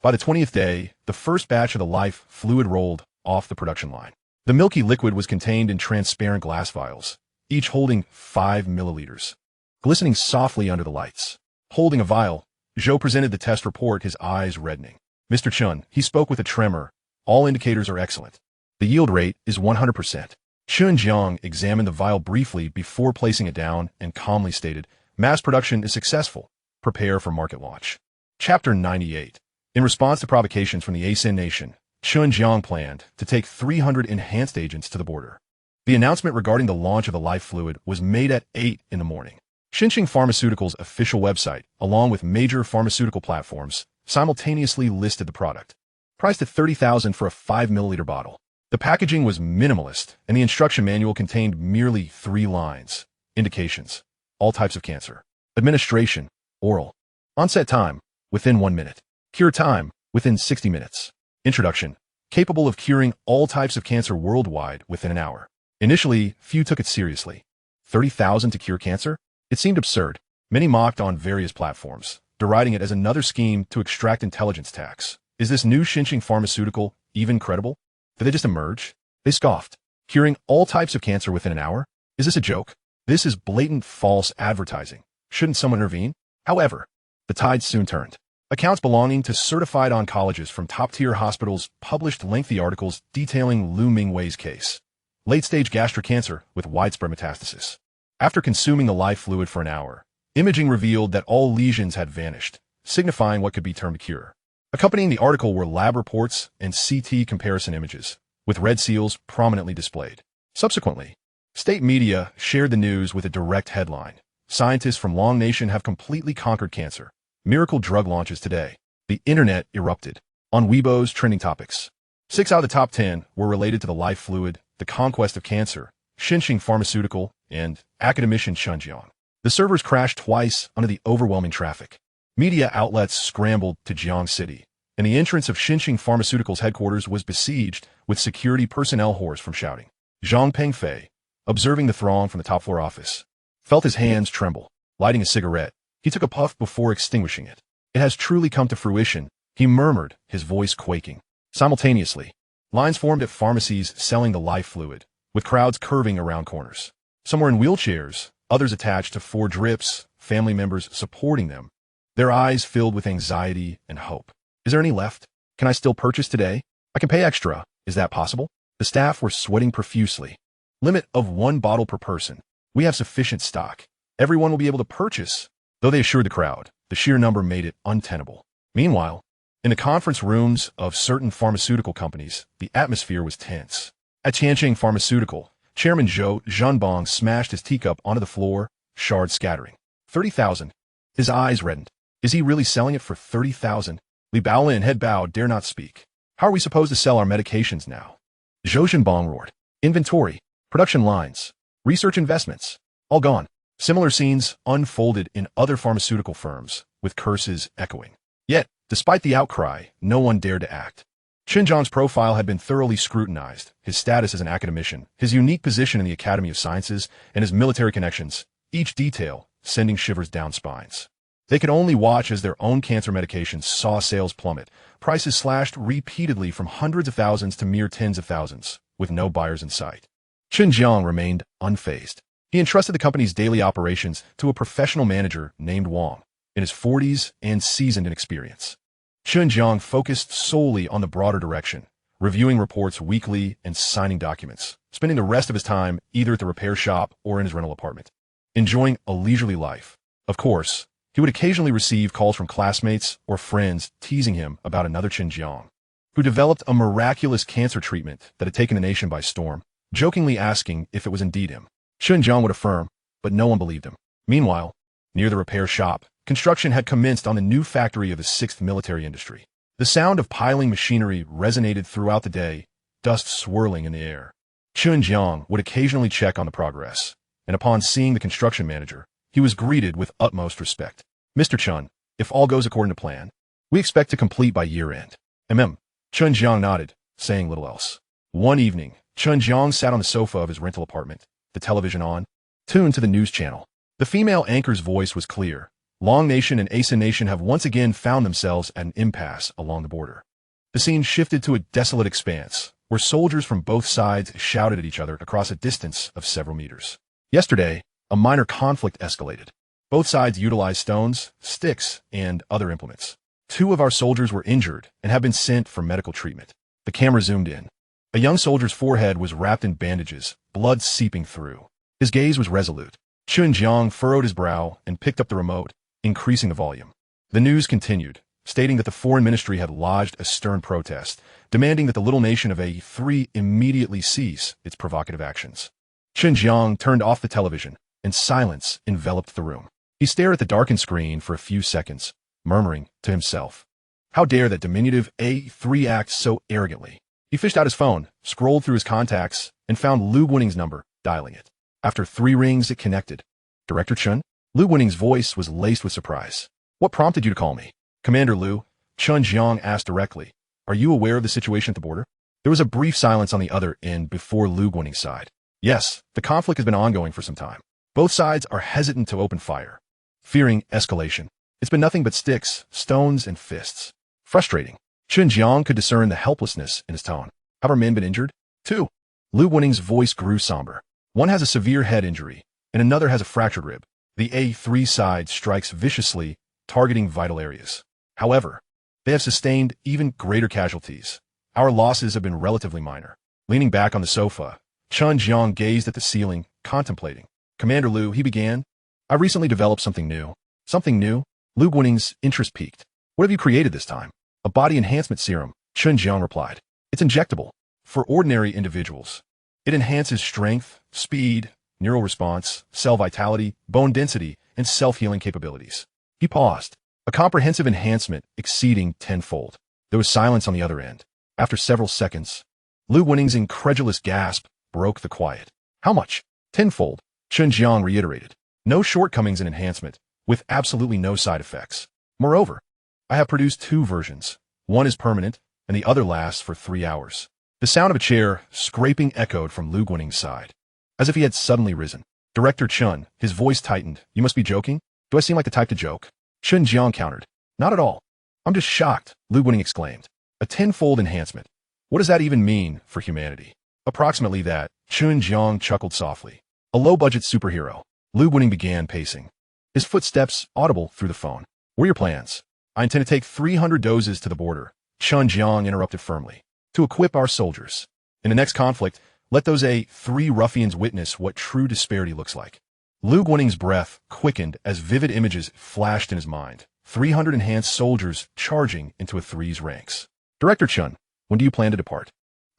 By the 20th day, the first batch of the life fluid rolled off the production line. The milky liquid was contained in transparent glass vials, each holding 5 milliliters, glistening softly under the lights. Holding a vial, Zhou presented the test report, his eyes reddening. Mr. Chen, he spoke with a tremor, all indicators are excellent. The yield rate is 100%. Chen Jiang examined the vial briefly before placing it down and calmly stated, mass production is successful. Prepare for market launch. Chapter 98. In response to provocations from the ASEAN nation, Chen Jiang planned to take 300 enhanced agents to the border. The announcement regarding the launch of the life fluid was made at 8 in the morning. Xinxing Pharmaceutical's official website, along with major pharmaceutical platforms, simultaneously listed the product. Priced at $30,000 for a 5 milliliter bottle. The packaging was minimalist, and the instruction manual contained merely 3 lines. Indications: all types of cancer. Administration: oral. Onset time: within 1 minute. Cure time: within 60 minutes. Introduction: capable of curing all types of cancer worldwide within an hour. Initially, few took it seriously. $30,000 to cure cancer? It seemed absurd. Many mocked on various platforms, deriding it as another scheme to extract intelligence tax. Is this new Xinxing Pharmaceutical even credible? Did they just emerge? They scoffed. Curing all types of cancer within an hour? Is this a joke? This is blatant false advertising. Shouldn't someone intervene? However, the tide soon turned. Accounts belonging to certified oncologists from top-tier hospitals published lengthy articles detailing Lu Mingwei's case. Late-stage gastric cancer with widespread metastasis. After consuming the life fluid for an hour, imaging revealed that all lesions had vanished, signifying what could be termed a cure. Accompanying the article were lab reports and CT comparison images, with red seals prominently displayed. Subsequently, state media shared the news with a direct headline. Scientists from Long Nation have completely conquered cancer. Miracle drug launches today. The internet erupted. On Weibo's trending topics, 6 out of the top 10 were related to the life fluid, the conquest of cancer, Chen Jiang Pharmaceutical, and academician Chen Jiang. The servers crashed twice under the overwhelming traffic. Media outlets scrambled to Jiang City, and the entrance of Chen Jiang Pharmaceutical's headquarters was besieged with security personnel hoarse from shouting. Zhang Pengfei, observing the throng from the top-floor office, felt his hands tremble. Lighting a cigarette, he took a puff before extinguishing it. It has truly come to fruition, he murmured, his voice quaking. Simultaneously, lines formed at pharmacies selling the life fluid, with crowds curving around corners. Some were in wheelchairs, others attached to 4 drips, family members supporting them, their eyes filled with anxiety and hope. Is there any left? Can I still purchase today? I can pay extra. Is that possible? The staff were sweating profusely. Limit of 1 bottle per person. We have sufficient stock. Everyone will be able to purchase. Though they assured the crowd, the sheer number made it untenable. Meanwhile, in the conference rooms of certain pharmaceutical companies, the atmosphere was tense. At Chen Jiang Pharmaceutical, Chairman Zhou Zhenbong smashed his teacup onto the floor, shards scattering. 30,000. His eyes reddened. Is he really selling it for 30,000? Li Baolin, head bowed, dare not speak. How are we supposed to sell our medications now? Zhou Zhenbong roared. Inventory, production lines, research investments, all gone. Similar scenes unfolded in other pharmaceutical firms, with curses echoing. Yet, despite the outcry, no one dared to act. Chen Jiang's profile had been thoroughly scrutinized, his status as an academician, his unique position in the Academy of Sciences, and his military connections, each detail sending shivers down spines. They could only watch as their own cancer medications saw sales plummet, prices slashed repeatedly from hundreds of thousands to mere tens of thousands, with no buyers in sight. Chen Jiang remained unfazed. He entrusted the company's daily operations to a professional manager named Wang, in his 40s and seasoned in experience. Chen Jiang focused solely on the broader direction, reviewing reports weekly and signing documents, spending the rest of his time either at the repair shop or in his rental apartment, enjoying a leisurely life. Of course, he would occasionally receive calls from classmates or friends teasing him about another Chen Jiang, who developed a miraculous cancer treatment that had taken the nation by storm, jokingly asking if it was indeed him. Chen Jiang would affirm, but no one believed him. Meanwhile, near the repair shop, construction had commenced on the new factory of the 6th Military Industry. The sound of piling machinery resonated throughout the day, dust swirling in the air. Chen Jiang would occasionally check on the progress, and upon seeing the construction manager, he was greeted with utmost respect. Mr. Chen, if all goes according to plan, we expect to complete by year-end. Chen Jiang nodded, saying little else. One evening, Chen Jiang sat on the sofa of his rental apartment, the television on, tuned to the news channel. The female anchor's voice was clear. Long Nation and Asa Nation have once again found themselves at an impasse along the border. The scene shifted to a desolate expanse, where soldiers from both sides shouted at each other across a distance of several meters. Yesterday, a minor conflict escalated. Both sides utilized stones, sticks, and other implements. 2 of our soldiers were injured and have been sent for medical treatment. The camera zoomed in. A young soldier's forehead was wrapped in bandages, blood seeping through. His gaze was resolute. Chen Jiang furrowed his brow and picked up the remote, increasing the volume. The news continued, stating that the Foreign Ministry had lodged a stern protest, demanding that the little nation of A3 immediately cease its provocative actions. Chen Jiang turned off the television, and silence enveloped the room. He stared at the darkened screen for a few seconds, murmuring to himself, "How dare that diminutive A3 act so arrogantly?" He fished out his phone, scrolled through his contacts, and found Lu Guaning's number, dialing it. After 3 rings, it connected. Director Chen? Lu Guaning's voice was laced with surprise. What prompted you to call me? Commander Lu, Chen Jiang asked directly. Are you aware of the situation at the border? There was a brief silence on the other end before Lu Guaning sighed. Yes, the conflict has been ongoing for some time. Both sides are hesitant to open fire, fearing escalation. It's been nothing but sticks, stones, and fists. Frustrating. Chen Jiang could discern the helplessness in his tone. Have our men been injured? 2. Lu Guaning's voice grew somber. One has a severe head injury, and another has a fractured rib. The A3 side strikes viciously, targeting vital areas. However, they have sustained even greater casualties. Our losses have been relatively minor. Leaning back on the sofa, Chen Jiang gazed at the ceiling, contemplating. Commander Lu, he began. I recently developed something new. Something new? Lu Guaning's interest peaked. What have you created this time? A body enhancement serum, Chen Jiang replied. It's injectable. For ordinary individuals. It enhances strength, speed, neural response, cell vitality, bone density, and self-healing capabilities. He paused. A comprehensive enhancement exceeding tenfold. There was silence on the other end. After several seconds, Lu Guaning's incredulous gasp broke the quiet. How much? Tenfold, Chen Jiang reiterated. No shortcomings in enhancement, with absolutely no side effects. Moreover, I have produced 2 versions. One is permanent, and the other lasts for 3 hours. The sound of a chair scraping echoed from Lu Guaning's side, as if he had suddenly risen. Director Chen, his voice tightened. You must be joking? Do I seem like the type to joke? Chen Jiang countered. Not at all. I'm just shocked, Lu Guaning exclaimed. A tenfold enhancement. What does that even mean for humanity? Approximately that, Chen Jiang chuckled softly. A low-budget superhero. Lu Guaning began pacing. His footsteps audible through the phone. What are your plans? I intend to take 300 doses to the border. Chen Jiang interrupted firmly. To equip our soldiers. In the next conflict, let those A3 ruffians witness what true disparity looks like. Lu Guaning's breath quickened as vivid images flashed in his mind. 300 enhanced soldiers charging into A3's ranks. Director Chen, when do you plan to depart?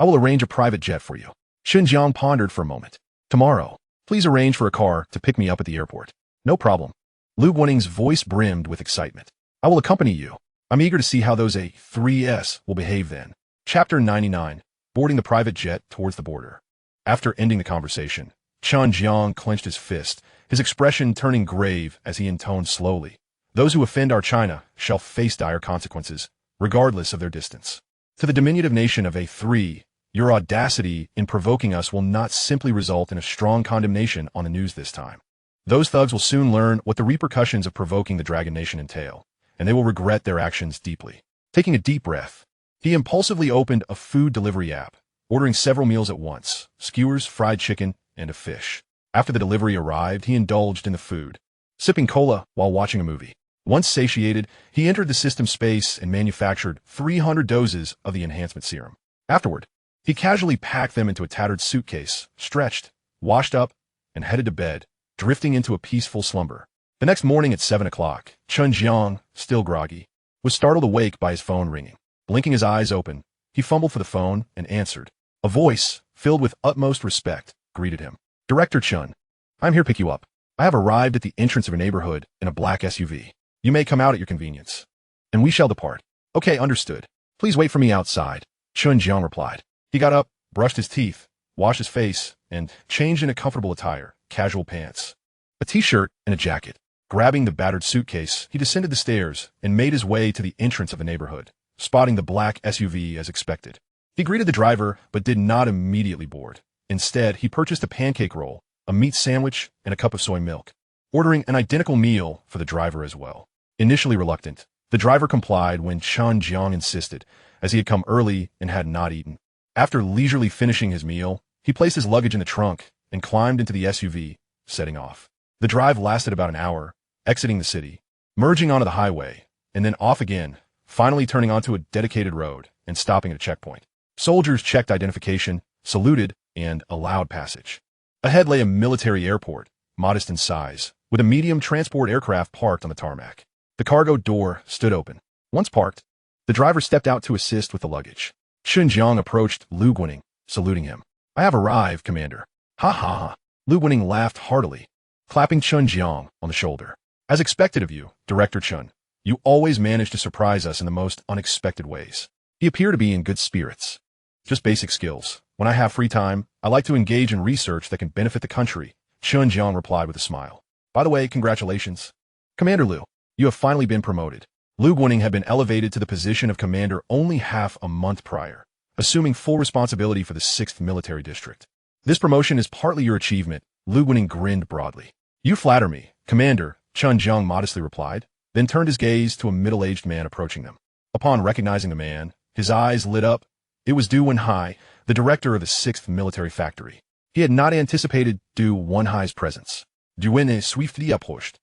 I will arrange a private jet for you. Chen Jiang pondered for a moment. Tomorrow, please arrange for a car to pick me up at the airport. No problem. Lu Guaning's voice brimmed with excitement. I will accompany you. I'm eager to see how those A3s will behave then. Chapter 99. Boarding the private jet towards the border. After ending the conversation, Chen Jiang clenched his fist, his expression turning grave as he intoned slowly. Those who offend our China shall face dire consequences, regardless of their distance. To the diminutive nation of A3, your audacity in provoking us will not simply result in a strong condemnation on the news this time. Those thugs will soon learn what the repercussions of provoking the Dragon Nation entail, and they will regret their actions deeply. Taking a deep breath, he impulsively opened a food delivery app, ordering several meals at once, skewers, fried chicken, and a fish. After the delivery arrived, he indulged in the food, sipping cola while watching a movie. Once satiated, he entered the system space and manufactured 300 doses of the enhancement serum. Afterward, he casually packed them into a tattered suitcase, stretched, washed up, and headed to bed, drifting into a peaceful slumber. The next morning at 7 o'clock, Chen Jiang, still groggy, was startled awake by his phone ringing. Blinking his eyes open, he fumbled for the phone and answered. A voice, filled with utmost respect, greeted him. Director Chen, I'm here to pick you up. I have arrived at the entrance of your neighborhood in a black SUV. You may come out at your convenience. And we shall depart. Okay, understood. Please wait for me outside, Chen Jiang replied. He got up, brushed his teeth, washed his face, and changed into comfortable attire, casual pants, a t-shirt, and a jacket. Grabbing the battered suitcase, he descended the stairs and made his way to the entrance of the neighborhood, spotting the black SUV as expected. He greeted the driver, but did not immediately board. Instead, he purchased a pancake roll, a meat sandwich, and a cup of soy milk, ordering an identical meal for the driver as well. Initially reluctant, the driver complied when Chen Jiang insisted, as he had come early and had not eaten. After leisurely finishing his meal, he placed his luggage in the trunk and climbed into the SUV, setting off. The drive lasted about an hour, exiting the city, merging onto the highway, and then off again, finally turning onto a dedicated road and stopping at a checkpoint. Soldiers checked identification, saluted, and allowed passage. Ahead lay a military airport, modest in size, with a medium transport aircraft parked on the tarmac. The cargo door stood open. Once parked, the driver stepped out to assist with the luggage. Chen Jiang approached Lu Guaning, saluting him. I have arrived, Commander. Ha ha ha. Lu Guaning laughed heartily, clapping Chen Jiang on the shoulder. As expected of you, Director Chen, you always manage to surprise us in the most unexpected ways. He appeared to be in good spirits. Just basic skills. When I have free time, I like to engage in research that can benefit the country, Chen Jiang replied with a smile. By the way, congratulations. Commander Lu, you have finally been promoted. Lu Guaning had been elevated to the position of commander only half a month prior, assuming full responsibility for the 6th Military District. This promotion is partly your achievement, Lu Guaning grinned broadly. You flatter me, Commander, Chen Jiang modestly replied, then turned his gaze to a middle-aged man approaching them. Upon recognizing the man, his eyes lit up. It was Du Wenhai, the director of the 6th Military Factory. He had not anticipated Du Wenhai's presence. Du Wenhai swiftly approached,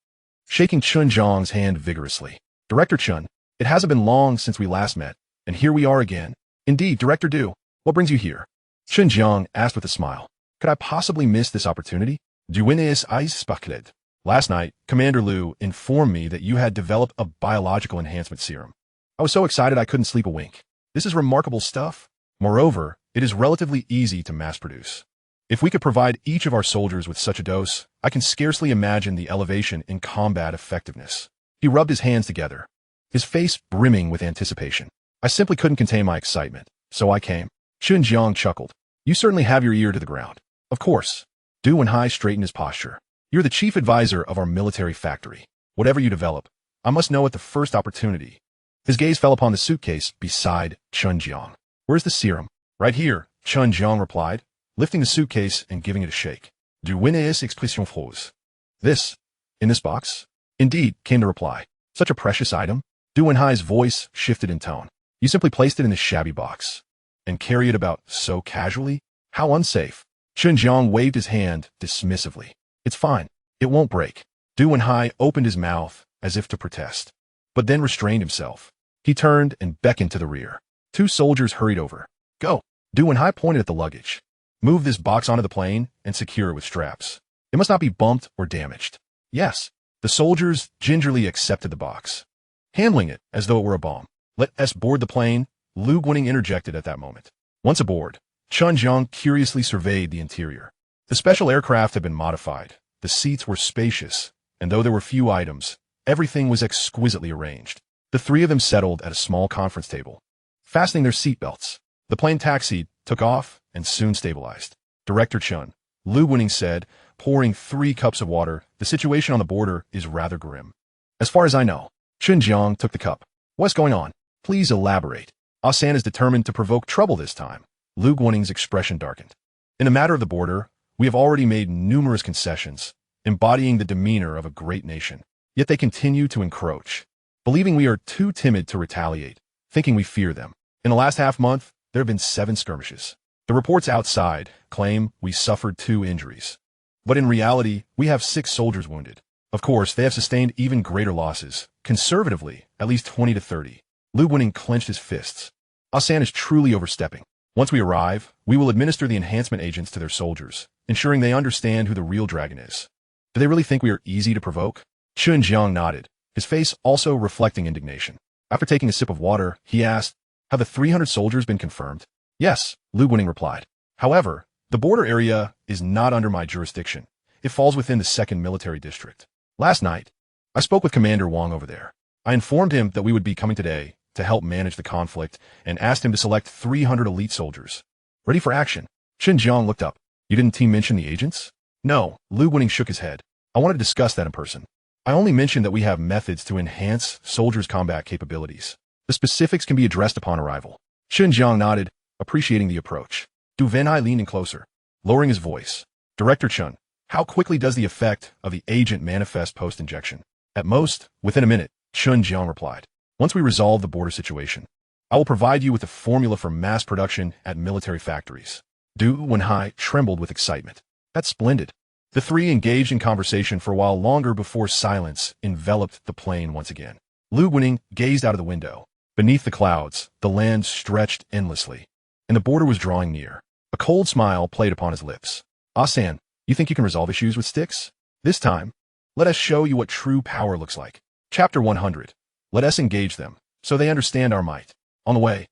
shaking Chen Jiang's hand vigorously. Director Chen, it hasn't been long since we last met, and here we are again. Indeed, Director Du, what brings you here? Chen Jiang asked with a smile. Could I possibly miss this opportunity? Du Wenhai's eyes sparkled. Last night, Commander Liu informed me that you had developed a biological enhancement serum. I was so excited I couldn't sleep a wink. This is remarkable stuff. Moreover, it is relatively easy to mass produce. If we could provide each of our soldiers with such a dose, I can scarcely imagine the elevation in combat effectiveness. He rubbed his hands together, his face brimming with anticipation. I simply couldn't contain my excitement, so I came. Chen Jiang chuckled. You certainly have your ear to the ground. Of course. Du Wenhai straightened his posture. You're the chief advisor of our military factory. Whatever you develop, I must know at the first opportunity. His gaze fell upon the suitcase beside Chen Jiang. Where's the serum? Right here, Chen Jiang replied, lifting the suitcase and giving it a shake. Du Wenhai's expression froze. This? In this box? Indeed, came the reply. Such a precious item? Du Wenhai's voice shifted in tone. You simply placed it in this shabby box. And carry it about so casually? How unsafe. Chen Jiang waved his hand dismissively. It's fine. It won't break. Du Wenhai opened his mouth as if to protest, but then restrained himself. He turned and beckoned to the rear. 2 soldiers hurried over. Go. Du Wenhai pointed at the luggage. Move this box onto the plane and secure it with straps. It must not be bumped or damaged. Yes. The soldiers gingerly accepted the box, handling it as though it were a bomb. Let us board the plane, Liu Guaning interjected at that moment. Once aboard, Chen Jiang curiously surveyed the interior. The special aircraft had been modified. The seats were spacious, and though there were few items, everything was exquisitely arranged. The 3 of them settled at a small conference table, fastening their seatbelts. The plane taxied, took off, and soon stabilized. Director Chen, Liu Guaning said, pouring 3 cups of water, the situation on the border is rather grim. As far as I know. Chen Jiang took the cup. What's going on? Please elaborate. Asan is determined to provoke trouble this time. Liu Guaning's expression darkened. In the matter of the border, we have already made numerous concessions, embodying the demeanor of a great nation. Yet they continue to encroach, believing we are too timid to retaliate, thinking we fear them. In the last half-month, there have been 7 skirmishes. The reports outside claim we suffered 2 injuries. But in reality, we have 6 soldiers wounded. Of course, they have sustained even greater losses, conservatively, at least 20 to 30. Liu Guaning clenched his fists. Asan is truly overstepping. Once we arrive, we will administer the enhancement agents to their soldiers, ensuring they understand who the real dragon is. Do they really think we are easy to provoke? Chen Jiang nodded, his face also reflecting indignation. After taking a sip of water, he asked, have the 300 soldiers been confirmed? Yes, Liu Guaning replied. However, the border area is not under my jurisdiction. It falls within the 2nd Military District. Last night, I spoke with Commander Wang over there. I informed him that we would be coming today to help manage the conflict and asked him to select 300 elite soldiers. Ready for action. Chen Jiang looked up. You didn't mention the agents? No, Liu Guaning shook his head. I want to discuss that in person. I only mentioned that we have methods to enhance soldiers' combat capabilities. The specifics can be addressed upon arrival. Chen Jiang nodded, appreciating the approach. Du Wenhai leaned in closer, lowering his voice. Director Chen, how quickly does the effect of the agent manifest post-injection? At most, within a minute, Chen Jiang replied. Once we resolve the border situation, I will provide you with a formula for mass production at military factories. Du Wenhai trembled with excitement. That's splendid. The 3 engaged in conversation for a while longer before silence enveloped the plane once again. Liu Guaning gazed out of the window. Beneath the clouds, the land stretched endlessly, and the border was drawing near. A cold smile played upon his lips. Asan, you think you can resolve issues with sticks? This time, let us show you what true power looks like. Chapter 100. Let us engage them, so they understand our might. On the way,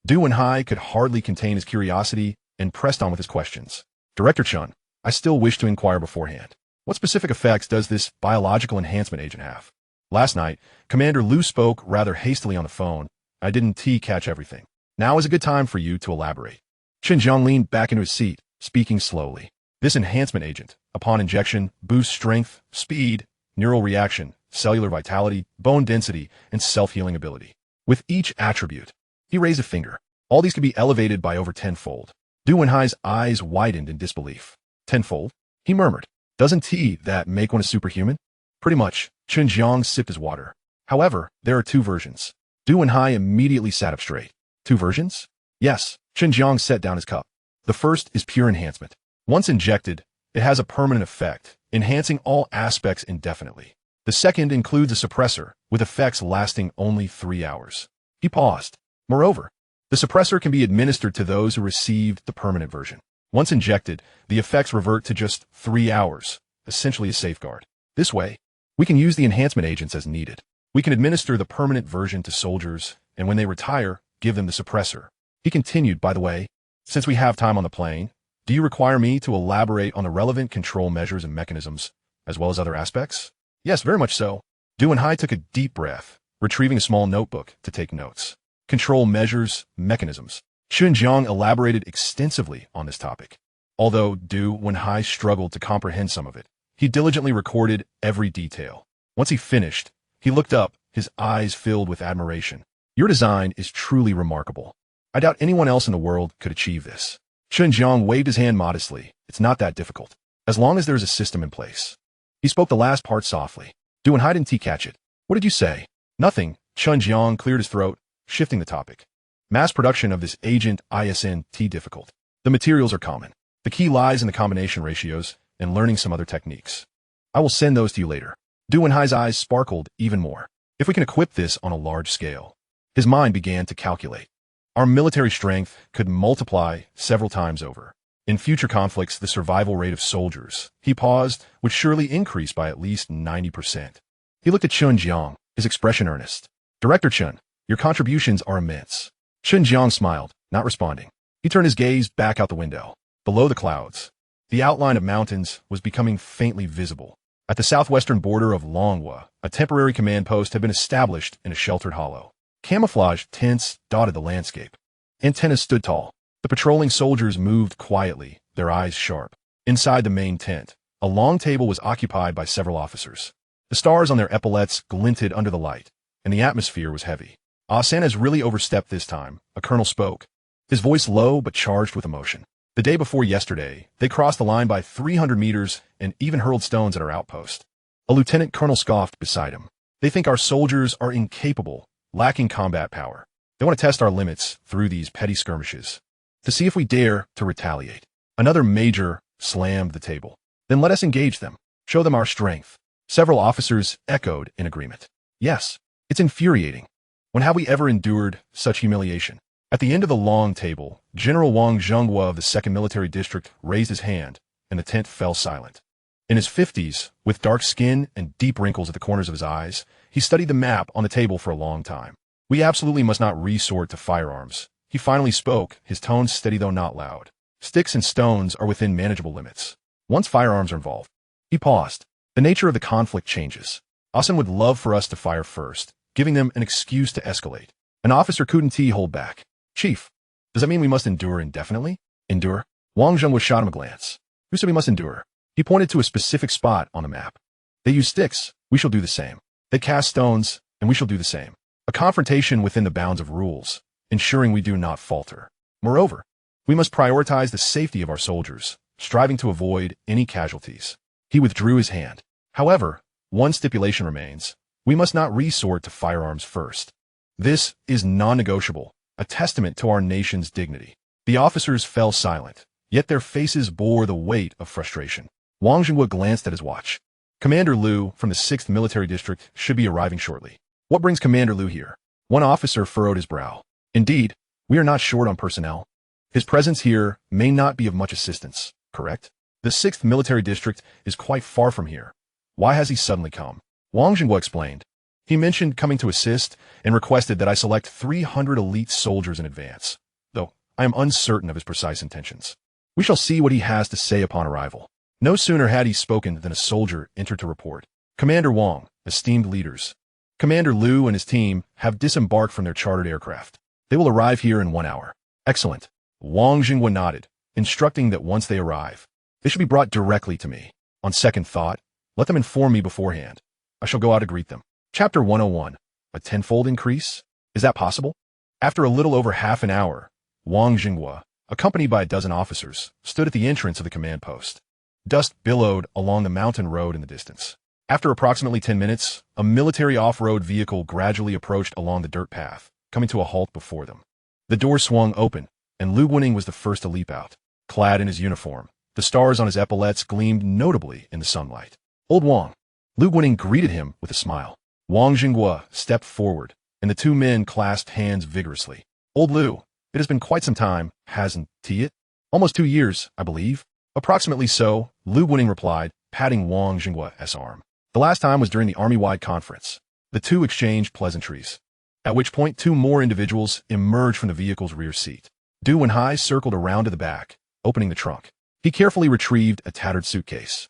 Du Wenhai could hardly contain his curiosity and pressed on with his questions. Director Chen, I still wish to inquire beforehand. What specific effects does this biological enhancement agent have? Last night, Commander Liu spoke rather hastily on the phone. I didn't catch everything. Now is a good time for you to elaborate. Chen Jiang leaned back into his seat, speaking slowly. This enhancement agent, upon injection, boosts strength, speed, neural reaction, cellular vitality, bone density, and self-healing ability. With each attribute, he raised a finger. All these could be elevated by over 10-fold. Du Wenhai's eyes widened in disbelief. 10-fold? He murmured. Doesn't that make one a superhuman? Pretty much. Chen Jiang sipped his water. However, there are 2 versions. Du Wenhai immediately sat up straight. 2 versions? Yes. Chen Jiang set down his cup. The first is pure enhancement. Once injected, it has a permanent effect, enhancing all aspects indefinitely. The second includes a suppressor, with effects lasting only 3 hours. He paused. Moreover, the suppressor can be administered to those who received the permanent version. Once injected, the effects revert to just 3 hours, essentially a safeguard. This way, we can use the enhancement agents as needed. We can administer the permanent version to soldiers, and when they retire, give them the suppressor. He continued, by the way, since we have time on the plane, do you require me to elaborate on the relevant control measures and mechanisms, as well as other aspects? Yes, very much so. Du and Hai took a deep breath, retrieving a small notebook to take notes. Control measures, mechanisms. Chen Jiang elaborated extensively on this topic. Although Du and Hai struggled to comprehend some of it, he diligently recorded every detail. Once he finished, he looked up, his eyes filled with admiration. Your design is truly remarkable. I doubt anyone else in the world could achieve this. Chen Jiang waved his hand modestly. It's not that difficult, as long as there's a system in place. He spoke the last part softly. Du and Hai didn't catch it. What did you say? Nothing. Chen Jiang cleared his throat, shifting the topic. Mass production of this agent isn't difficult. The materials are common. The key lies in the combination ratios and learning some other techniques. I will send those to you later. Du and Hai's eyes sparkled even more. If we can equip this on a large scale. His mind began to calculate. Our military strength could multiply several times over. In future conflicts, the survival rate of soldiers, he paused, would surely increase by at least 90%. He looked at Chen Jiang, his expression earnest. Director Chen, your contributions are immense. Chen Jiang smiled, not responding. He turned his gaze back out the window. Below the clouds, the outline of mountains was becoming faintly visible. At the southwestern border of Longhua, a temporary command post had been established in a sheltered hollow. Camouflage tents dotted the landscape. Antennas stood tall. The patrolling soldiers moved quietly, their eyes sharp. Inside the main tent, a long table was occupied by several officers. The stars on their epaulets glinted under the light, and the atmosphere was heavy. San has really overstepped this time, a colonel spoke, his voice low but charged with emotion. The day before yesterday, they crossed the line by 300 meters and even hurled stones at our outpost. A lieutenant colonel scoffed beside him. They think our soldiers are incapable, lacking combat power. They want to test our limits through these petty skirmishes, to see if we dare to retaliate. Another major slammed the table. Then let us engage them, show them our strength. Several officers echoed in agreement. Yes, it's infuriating. When have we ever endured such humiliation? At the end of the long table, General Wang Zhenghua of the 2nd Military District raised his hand, and the tent fell silent. In his 50s, with dark skin and deep wrinkles at the corners of his eyes, he studied the map on the table for a long time. We absolutely must not resort to firearms. He finally spoke, his tone steady though not loud. Sticks and stones are within manageable limits. Once firearms are involved. He paused. The nature of the conflict changes. Asen would love for us to fire first, giving them an excuse to escalate. An officer couldn't hold back. Chief, does that mean we must endure indefinitely? Endure? Wang Zhenghua shot him a glance. Who said we must endure? He pointed to a specific spot on the map. They use sticks. We shall do the same. They cast stones, and we shall do the same. A confrontation within the bounds of rules, ensuring we do not falter. Moreover, we must prioritize the safety of our soldiers, striving to avoid any casualties. He withdrew his hand. However, one stipulation remains. We must not resort to firearms first. This is non-negotiable, a testament to our nation's dignity. The officers fell silent, yet their faces bore the weight of frustration. Wang Zhenghua glanced at his watch. Commander Liu from the 6th Military District should be arriving shortly. What brings Commander Liu here? One officer furrowed his brow. Indeed, we are not short on personnel. His presence here may not be of much assistance, correct? The 6th Military District is quite far from here. Why has he suddenly come? Wang Zhenghua explained. He mentioned coming to assist and requested that I select 300 elite soldiers in advance, though I am uncertain of his precise intentions. We shall see what he has to say upon arrival. No sooner had he spoken than a soldier entered to report. Commander Wang, esteemed leaders. Commander Liu and his team have disembarked from their chartered aircraft. They will arrive here in 1 hour. Excellent. Wang Zhenghua nodded, instructing that once they arrive, they should be brought directly to me. On second thought, let them inform me beforehand. I shall go out to greet them. Chapter 101. A tenfold increase? Is that possible? After a little over half an hour, Wang Zhenghua, accompanied by a dozen officers, stood at the entrance of the command post. Dust billowed along the mountain road in the distance. After approximately 10 minutes, a military off-road vehicle gradually approached along the dirt path, coming to a halt before them. The door swung open, and Lu Guaning was the first to leap out. clad in his uniform. The stars on his epaulets gleamed notably in the sunlight. Old Wang. Lu Guaning greeted him with a smile. Wang Jinghua stepped forward, and the two men clasped hands vigorously. Old Lu, it has been quite some time, hasn't it? Almost 2 years, I believe. Approximately so, Lu Guaning replied, patting Wang Jinghua's arm. The last time was during the army-wide conference. The two exchanged pleasantries, at which point 2 more individuals emerged from the vehicle's rear seat. Du Wenhai circled around to the back, opening the trunk. He carefully retrieved a tattered suitcase,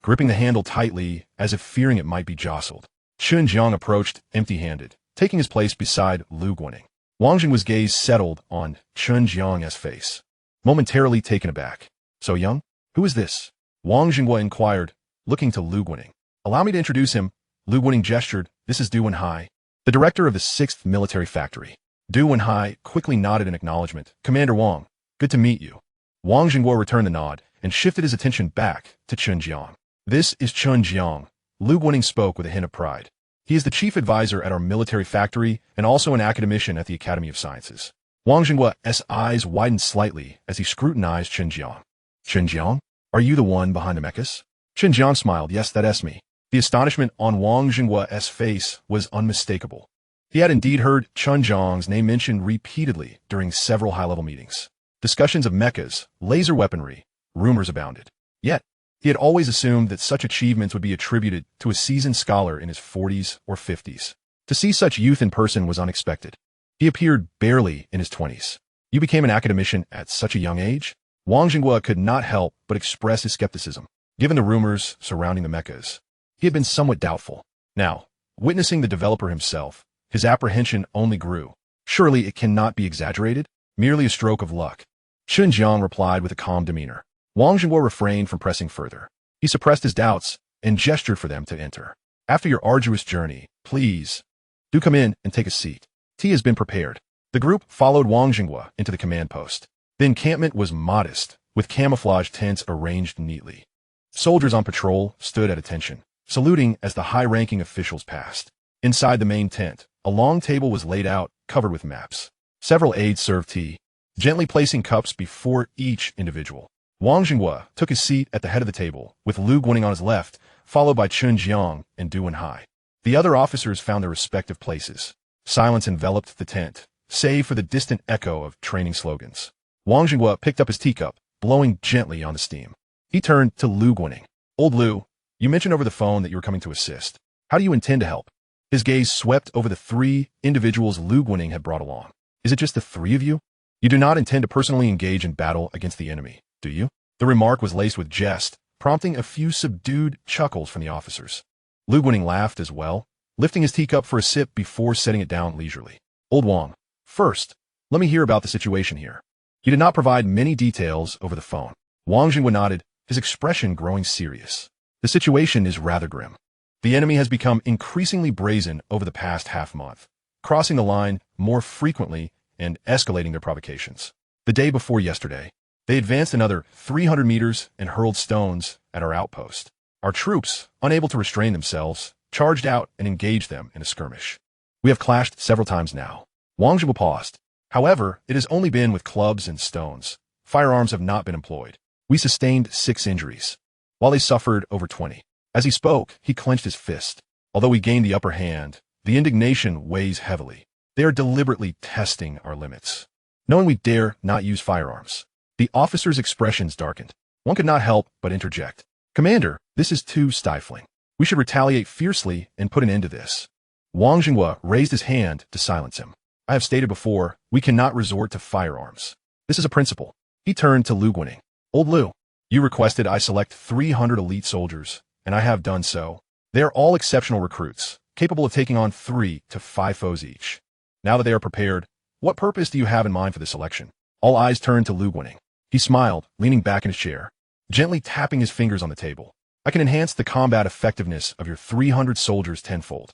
gripping the handle tightly as if fearing it might be jostled. Chen Jiang approached empty-handed, taking his place beside Lu Guaning. Wang Jinghua's gaze settled on Chen Jiang's face, momentarily taken aback. So young? Who is this? Wang Jinghua inquired, looking to Lu Guaning. Allow me to introduce him. Lu Guaning gestured. This is Du Wenhai, the director of the 6th Military Factory. Du Wenhai quickly nodded in acknowledgement. Commander Wang, good to meet you. Wang Jinghua returned the nod and shifted his attention back to Chen Jiang. This is Chen Jiang. Lu Guaning spoke with a hint of pride. He is the chief advisor at our military factory and also an academician at the Academy of Sciences. Wang Jinghua's eyes widened slightly as he scrutinized Chen Jiang. Chen Jiang? Are you the one behind the Mechs? Chen Jiang smiled. Yes, that's me. The astonishment on Wang Jinghua's face was unmistakable. He had indeed heard Chen Jiang's name mentioned repeatedly during several high-level meetings. Discussions of mechas, laser weaponry, rumors abounded. Yet, he had always assumed that such achievements would be attributed to a seasoned scholar in his 40s or 50s. To see such youth in person was unexpected. He appeared barely in his 20s. You became an academician at such a young age? Wang Jinghua could not help but express his skepticism. Given the rumors surrounding the mechas, he had been somewhat doubtful. Now, witnessing the developer himself, his apprehension only grew. Surely it cannot be exaggerated? Merely a stroke of luck. Chen Jiang replied with a calm demeanor. Wang Jinghua refrained from pressing further. He suppressed his doubts and gestured for them to enter. After your arduous journey, please, do come in and take a seat. Tea has been prepared. The group followed Wang Jinghua into the command post. The encampment was modest, with camouflage tents arranged neatly. Soldiers on patrol stood at attention, saluting as the high-ranking officials passed. Inside the main tent, a long table was laid out, covered with maps. Several aides served tea, gently placing cups before each individual. Wang Jinghua took his seat at the head of the table, with Lu Guaning on his left, followed by Chen Jiang and Du Wenhai. The other officers found their respective places. Silence enveloped the tent, save for the distant echo of training slogans. Wang Jinghua picked up his teacup, blowing gently on the steam. He turned to Lu Guaning. Old Lu, you mentioned over the phone that you were coming to assist. How do you intend to help? His gaze swept over the 3 individuals Lu Guaning had brought along. Is it just the 3 of you? You do not intend to personally engage in battle against the enemy, do you? The remark was laced with jest, prompting a few subdued chuckles from the officers. Lu Guaning laughed as well, lifting his teacup for a sip before setting it down leisurely. Old Wang, first, let me hear about the situation here. He did not provide many details over the phone. Wang Jinghua nodded, his expression growing serious. The situation is rather grim. The enemy has become increasingly brazen over the past half-month, crossing the line more frequently and escalating their provocations. The day before yesterday, they advanced another 300 meters and hurled stones at our outpost. Our troops, unable to restrain themselves, charged out and engaged them in a skirmish. We have clashed several times now. Wang Jinghua paused. However, it has only been with clubs and stones. Firearms have not been employed. We sustained 6 injuries, while they suffered over 20. As he spoke, he clenched his fist. Although we gained the upper hand, the indignation weighs heavily. They are deliberately testing our limits, knowing we dare not use firearms. The officer's expressions darkened. One could not help but interject. Commander, this is too stifling. We should retaliate fiercely and put an end to this. Wang Jinghua raised his hand to silence him. I have stated before, we cannot resort to firearms. This is a principle. He turned to Lu Guaning. Old Lu, you requested I select 300 elite soldiers, and I have done so. They are all exceptional recruits, capable of taking on 3 to 5 foes each. Now that they are prepared, what purpose do you have in mind for this selection? All eyes turned to Lu Guaning. He smiled, leaning back in his chair, gently tapping his fingers on the table. I can enhance the combat effectiveness of your 300 soldiers tenfold.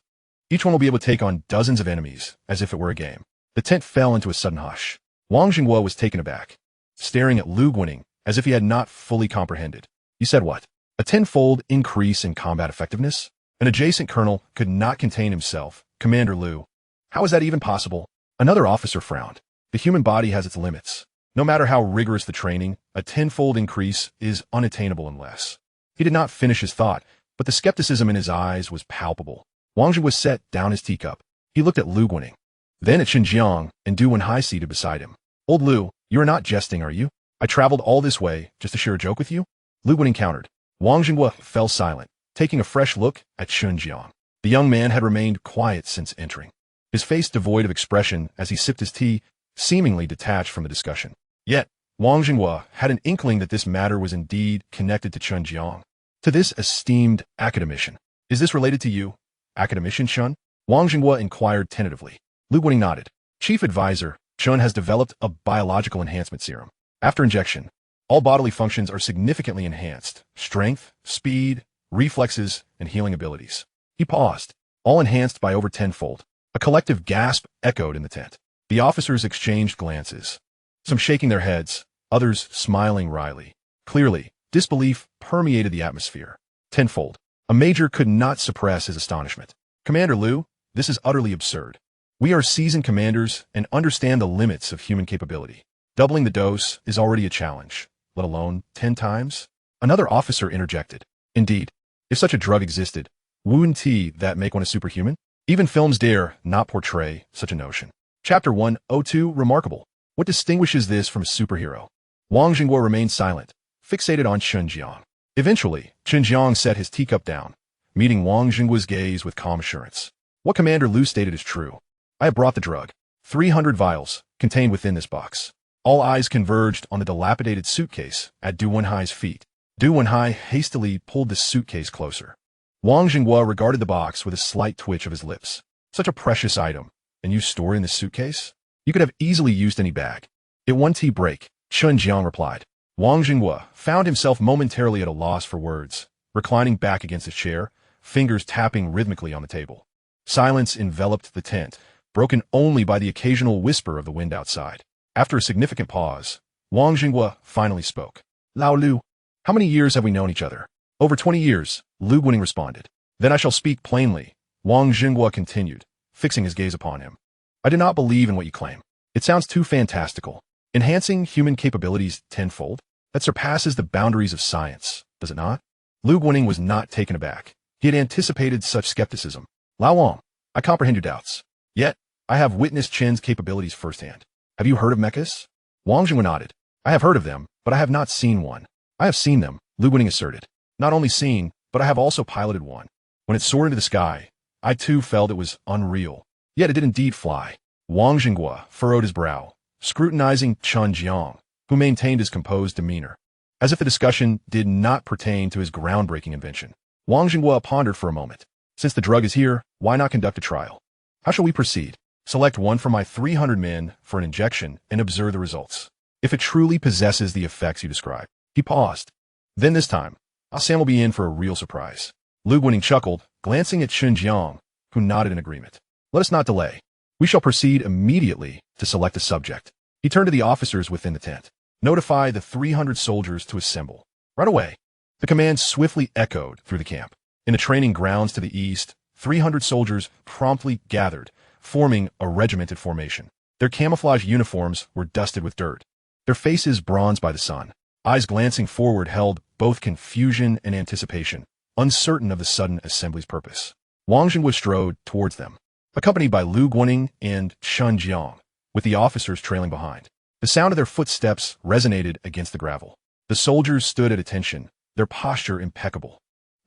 Each one will be able to take on dozens of enemies, as if it were a game. The tent fell into a sudden hush. Wang Jinghua was taken aback, staring at Lu Guaning as if he had not fully comprehended. You said what? A tenfold increase in combat effectiveness? An adjacent colonel could not contain himself. Commander Lu, how is that even possible? Another officer frowned. The human body has its limits. No matter how rigorous the training, a tenfold increase is unattainable unless. He did not finish his thought, but the skepticism in his eyes was palpable. Wang Jingwa set down his teacup. He looked at Lu Guaning, then at Chen Jiang, and Du Wenhai seated beside him. Old Lu, you are not jesting, are you? I traveled all this way just to share a joke with you? Lu Guaning countered. Wang Jingwa fell silent, taking a fresh look at Chen Jiang. The young man had remained quiet since entering, his face devoid of expression as he sipped his tea, seemingly detached from the discussion. Yet, Wang Jingwa had an inkling that this matter was indeed connected to Chen Jiang. To this esteemed academician. Is this related to you, academician Chen? Wang Jingwa inquired tentatively. Lu Guaning nodded. Chief advisor, Chen has developed a biological enhancement serum. After injection, all bodily functions are significantly enhanced. Strength, speed, reflexes, and healing abilities. He paused, all enhanced by over tenfold. A collective gasp echoed in the tent. The officers exchanged glances, some shaking their heads, others smiling wryly. Clearly, disbelief permeated the atmosphere. Tenfold. A major could not suppress his astonishment. Commander Lu, this is utterly absurd. We are seasoned commanders and understand the limits of human capability. Doubling the dose is already a challenge, let alone 10 times? Another officer interjected. Indeed, if such a drug existed, wouldn't that make one a superhuman? Even films dare not portray such a notion. Chapter 102 Remarkable. What distinguishes this from a superhero? Wang Jingwa remained silent, fixated on Chen Jiang. Eventually, Chen Jiang set his teacup down, meeting Wang Jingwa's gaze with calm assurance. What Commander Lu stated is true. I have brought the drug. 300 vials contained within this box. All eyes converged on the dilapidated suitcase at Du Wenhai's feet. Du Wenhai hastily pulled the suitcase closer. Wang Jingwa regarded the box with a slight twitch of his lips. Such a precious item, and you store it in this suitcase? You could have easily used any bag. It won't tea break, Chen Jiang replied. Wang Jingwa found himself momentarily at a loss for words, reclining back against his chair, fingers tapping rhythmically on the table. Silence enveloped the tent, broken only by the occasional whisper of the wind outside. After a significant pause, Wang Jingwa finally spoke. Lao Lu, how many years have we known each other? Over 20 years, Lu Guaning responded. Then I shall speak plainly, Wang Jingwa continued, fixing his gaze upon him. I do not believe in what you claim. It sounds too fantastical. Enhancing human capabilities tenfold? That surpasses the boundaries of science, does it not? Lu Guaning was not taken aback. He had anticipated such skepticism. Lao Wang, I comprehend your doubts. Yet, I have witnessed Chen's capabilities firsthand. Have you heard of Mechs? Wang Jingwa nodded. I have heard of them, but I have not seen one. I have seen them, Lu Guaning asserted. Not only seen, but I have also piloted one. When it soared into the sky, I too felt it was unreal. Yet it did indeed fly. Wang Jingwa furrowed his brow, scrutinizing Chen Jiang, who maintained his composed demeanor, as if the discussion did not pertain to his groundbreaking invention. Wang Jingwa pondered for a moment. Since the drug is here, why not conduct a trial? How shall we proceed? Select one from my 300 men for an injection and observe the results. If it truly possesses the effects you describe. He paused. Then this time, Sam will be in for a real surprise. Lu Guaning chuckled, glancing at Chen Jiang, who nodded in agreement. Let us not delay. We shall proceed immediately to select a subject. He turned to the officers within the tent. Notify the 300 soldiers to assemble. Right away. The command swiftly echoed through the camp. In the training grounds to the east, 300 soldiers promptly gathered, forming a regimented formation. Their camouflage uniforms were dusted with dirt, their faces bronzed by the sun. Eyes glancing forward held both confusion and anticipation, uncertain of the sudden assembly's purpose. Wang Jingwa strode towards them, accompanied by Lu Guaning and Chen Jiang, with the officers trailing behind. The sound of their footsteps resonated against the gravel. The soldiers stood at attention, their posture impeccable.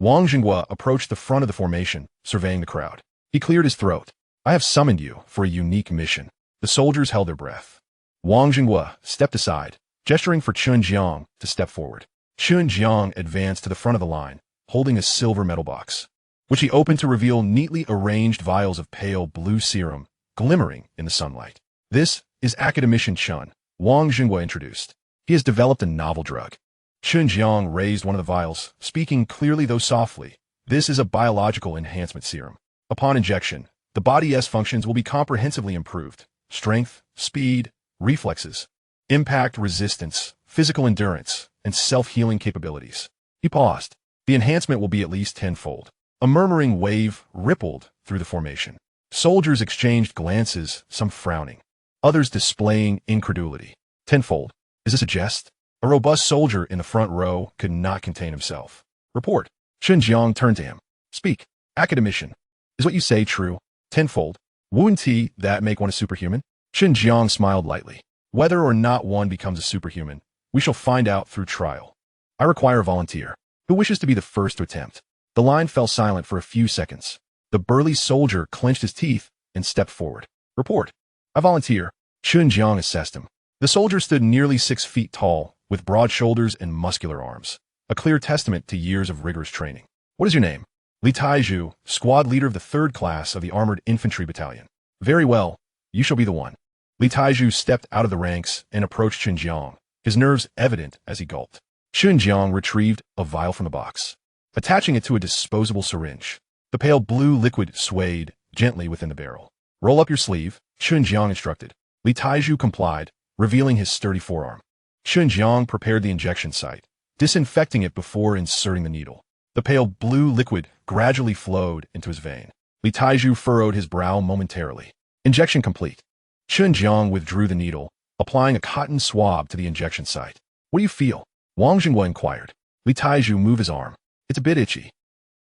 Wang Jingwa approached the front of the formation, surveying the crowd. He cleared his throat. I have summoned you for a unique mission. The soldiers held their breath. Wang Jingwa stepped aside, gesturing for Chen Jiang to step forward. Chen Jiang advanced to the front of the line, holding a silver metal box, which he opened to reveal neatly arranged vials of pale blue serum, glimmering in the sunlight. This is Academician Chen, Wang Jingwa introduced. He has developed a novel drug. Chen Jiang raised one of the vials, speaking clearly though softly. This is a biological enhancement serum. Upon injection, the body's functions will be comprehensively improved. Strength, speed, reflexes, impact resistance, physical endurance, and self-healing capabilities. He paused. The enhancement will be at least tenfold. A murmuring wave rippled through the formation. Soldiers exchanged glances, some frowning, others displaying incredulity. Tenfold. Is this a jest? A robust soldier in the front row could not contain himself. Report. Chen Jiang turned to him. Speak. Academician. Is what you say true? Tenfold. Wouldn't that make one a superhuman? Chen Jiang smiled lightly. Whether or not one becomes a superhuman, we shall find out through trial. I require a volunteer. Who wishes to be the first to attempt? The line fell silent for a few seconds. The burly soldier clenched his teeth and stepped forward. Report. I volunteer. Chen Jiang assessed him. The soldier stood nearly 6 feet tall, with broad shoulders and muscular arms, a clear testament to years of rigorous training. What is your name? Li Taizhu, squad leader of the 3rd class of the Armored Infantry Battalion. Very well, you shall be the one. Li Taizhu stepped out of the ranks and approached Chen Jiang, his nerves evident as he gulped. Chen Jiang retrieved a vial from the box, attaching it to a disposable syringe. The pale blue liquid swayed gently within the barrel. Roll up your sleeve, Chen Jiang instructed. Li Taizhu complied, revealing his sturdy forearm. Chen Jiang prepared the injection site, disinfecting it before inserting the needle. The pale blue liquid gradually flowed into his vein. Li Taizhu furrowed his brow momentarily. Injection complete. Chen Jiang withdrew the needle, applying a cotton swab to the injection site. What do you feel? Wang Jinghua inquired. Li Taizhu moved his arm. It's a bit itchy.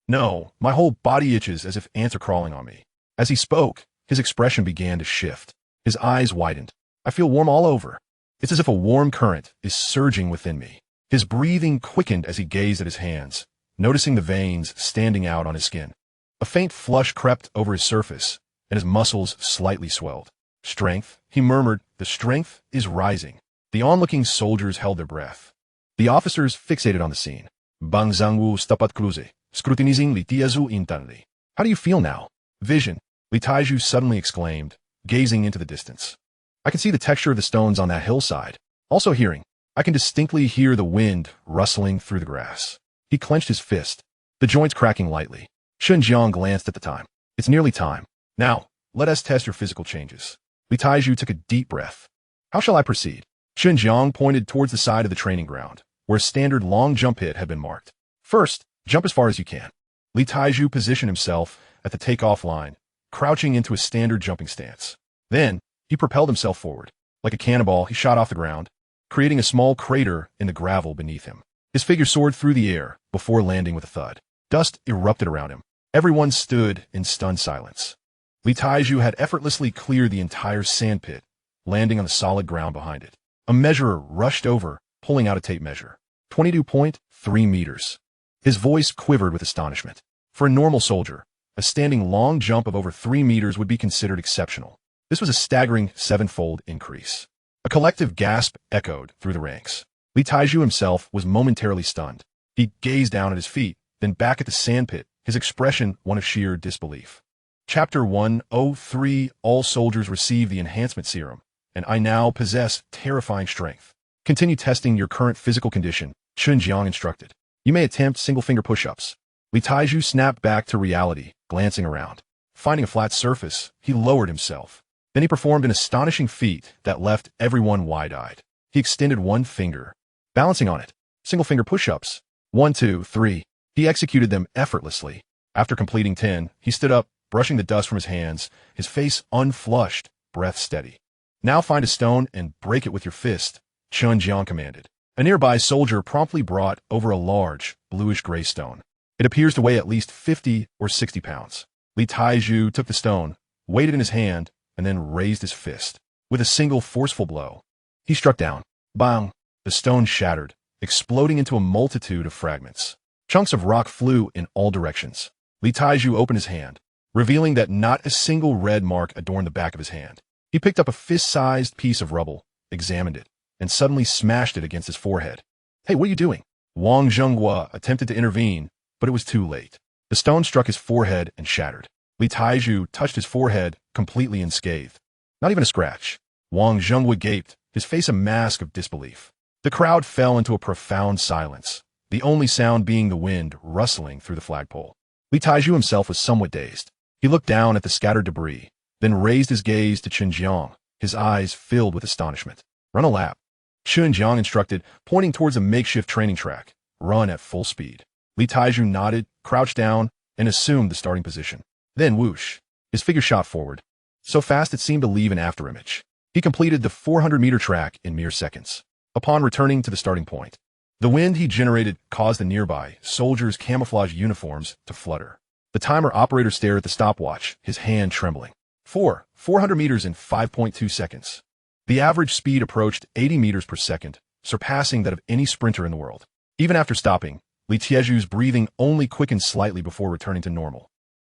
No, my whole body itches as if ants are crawling on me. As he spoke, his expression began to shift. His eyes widened. I feel warm all over. It's as if a warm current is surging within me. His breathing quickened as he gazed at his hands, noticing the veins standing out on his skin. A faint flush crept over his surface, and his muscles slightly swelled. Strength, he murmured, the strength is rising. The onlooking soldiers held their breath. The officers fixated on the scene. Bang Zhangwu stapat cruze, scrutinizing Li Tiazu intently. How do you feel now? Vision, Li Taizhu suddenly exclaimed, gazing into the distance. I can see the texture of the stones on that hillside. Also hearing, I can distinctly hear the wind rustling through the grass. He clenched his fist, the joints cracking lightly. Chen Jiang glanced at the time. It's nearly time. Now, let us test your physical changes. Li Taizhu took a deep breath. How shall I proceed? Chen Jiang pointed towards the side of the training ground, where a standard long jump hit had been marked. First, jump as far as you can. Li Taizhu positioned himself at the takeoff line, crouching into a standard jumping stance. Then, he propelled himself forward. Like a cannonball, he shot off the ground, creating a small crater in the gravel beneath him. His figure soared through the air before landing with a thud. Dust erupted around him. Everyone stood in stunned silence. Li Taizhu had effortlessly cleared the entire sand pit, landing on the solid ground behind it. A measurer rushed over, pulling out a tape measure. 22.3 meters. His voice quivered with astonishment. For a normal soldier, a standing long jump of over 3 meters would be considered exceptional. This was a staggering 7-fold increase. A collective gasp echoed through the ranks. Li Taizhu himself was momentarily stunned. He gazed down at his feet, then back at the sandpit, his expression one of sheer disbelief. Chapter 103 All soldiers receive the enhancement serum, and I now possess terrifying strength. Continue testing your current physical condition, Chen Jiang instructed. You may attempt single-finger push-ups. Li Taizhu snapped back to reality, glancing around. Finding a flat surface, he lowered himself. Then he performed an astonishing feat that left everyone wide-eyed. He extended one finger, balancing on it. Single-finger push-ups. 1, 2, 3. He executed them effortlessly. After completing 10, he stood up, brushing the dust from his hands, his face unflushed, breath steady. Now find a stone and break it with your fist, Chen Jiang commanded. A nearby soldier promptly brought over a large, bluish-gray stone. It appears to weigh at least 50 or 60 pounds. Li Taizhu took the stone, weighed it in his hand, and then raised his fist. With a single forceful blow, he struck down. Bang! The stone shattered, exploding into a multitude of fragments. Chunks of rock flew in all directions. Li Taizhu opened his hand, revealing that not a single red mark adorned the back of his hand. He picked up a fist-sized piece of rubble, examined it, and suddenly smashed it against his forehead. Hey, what are you doing? Wang Jinghua attempted to intervene, but it was too late. The stone struck his forehead and shattered. Li Taizhu touched his forehead, completely unscathed. Not even a scratch. Wang Jinghua gaped, his face a mask of disbelief. The crowd fell into a profound silence, the only sound being the wind rustling through the flagpole. Li Taizhu himself was somewhat dazed. He looked down at the scattered debris, then raised his gaze to Chen Jiang, his eyes filled with astonishment. Run a lap. Chen Jiang instructed, pointing towards a makeshift training track. Run at full speed. Li Taizhu nodded, crouched down, and assumed the starting position. Then whoosh, his figure shot forward, so fast it seemed to leave an afterimage. He completed the 400-meter track in mere seconds. Upon returning to the starting point, the wind he generated caused the nearby soldiers' camouflage uniforms to flutter. The timer operator stared at the stopwatch, his hand trembling. 400 meters in 5.2 seconds. The average speed approached 80 meters per second, surpassing that of any sprinter in the world. Even after stopping, Li Tieju's breathing only quickened slightly before returning to normal.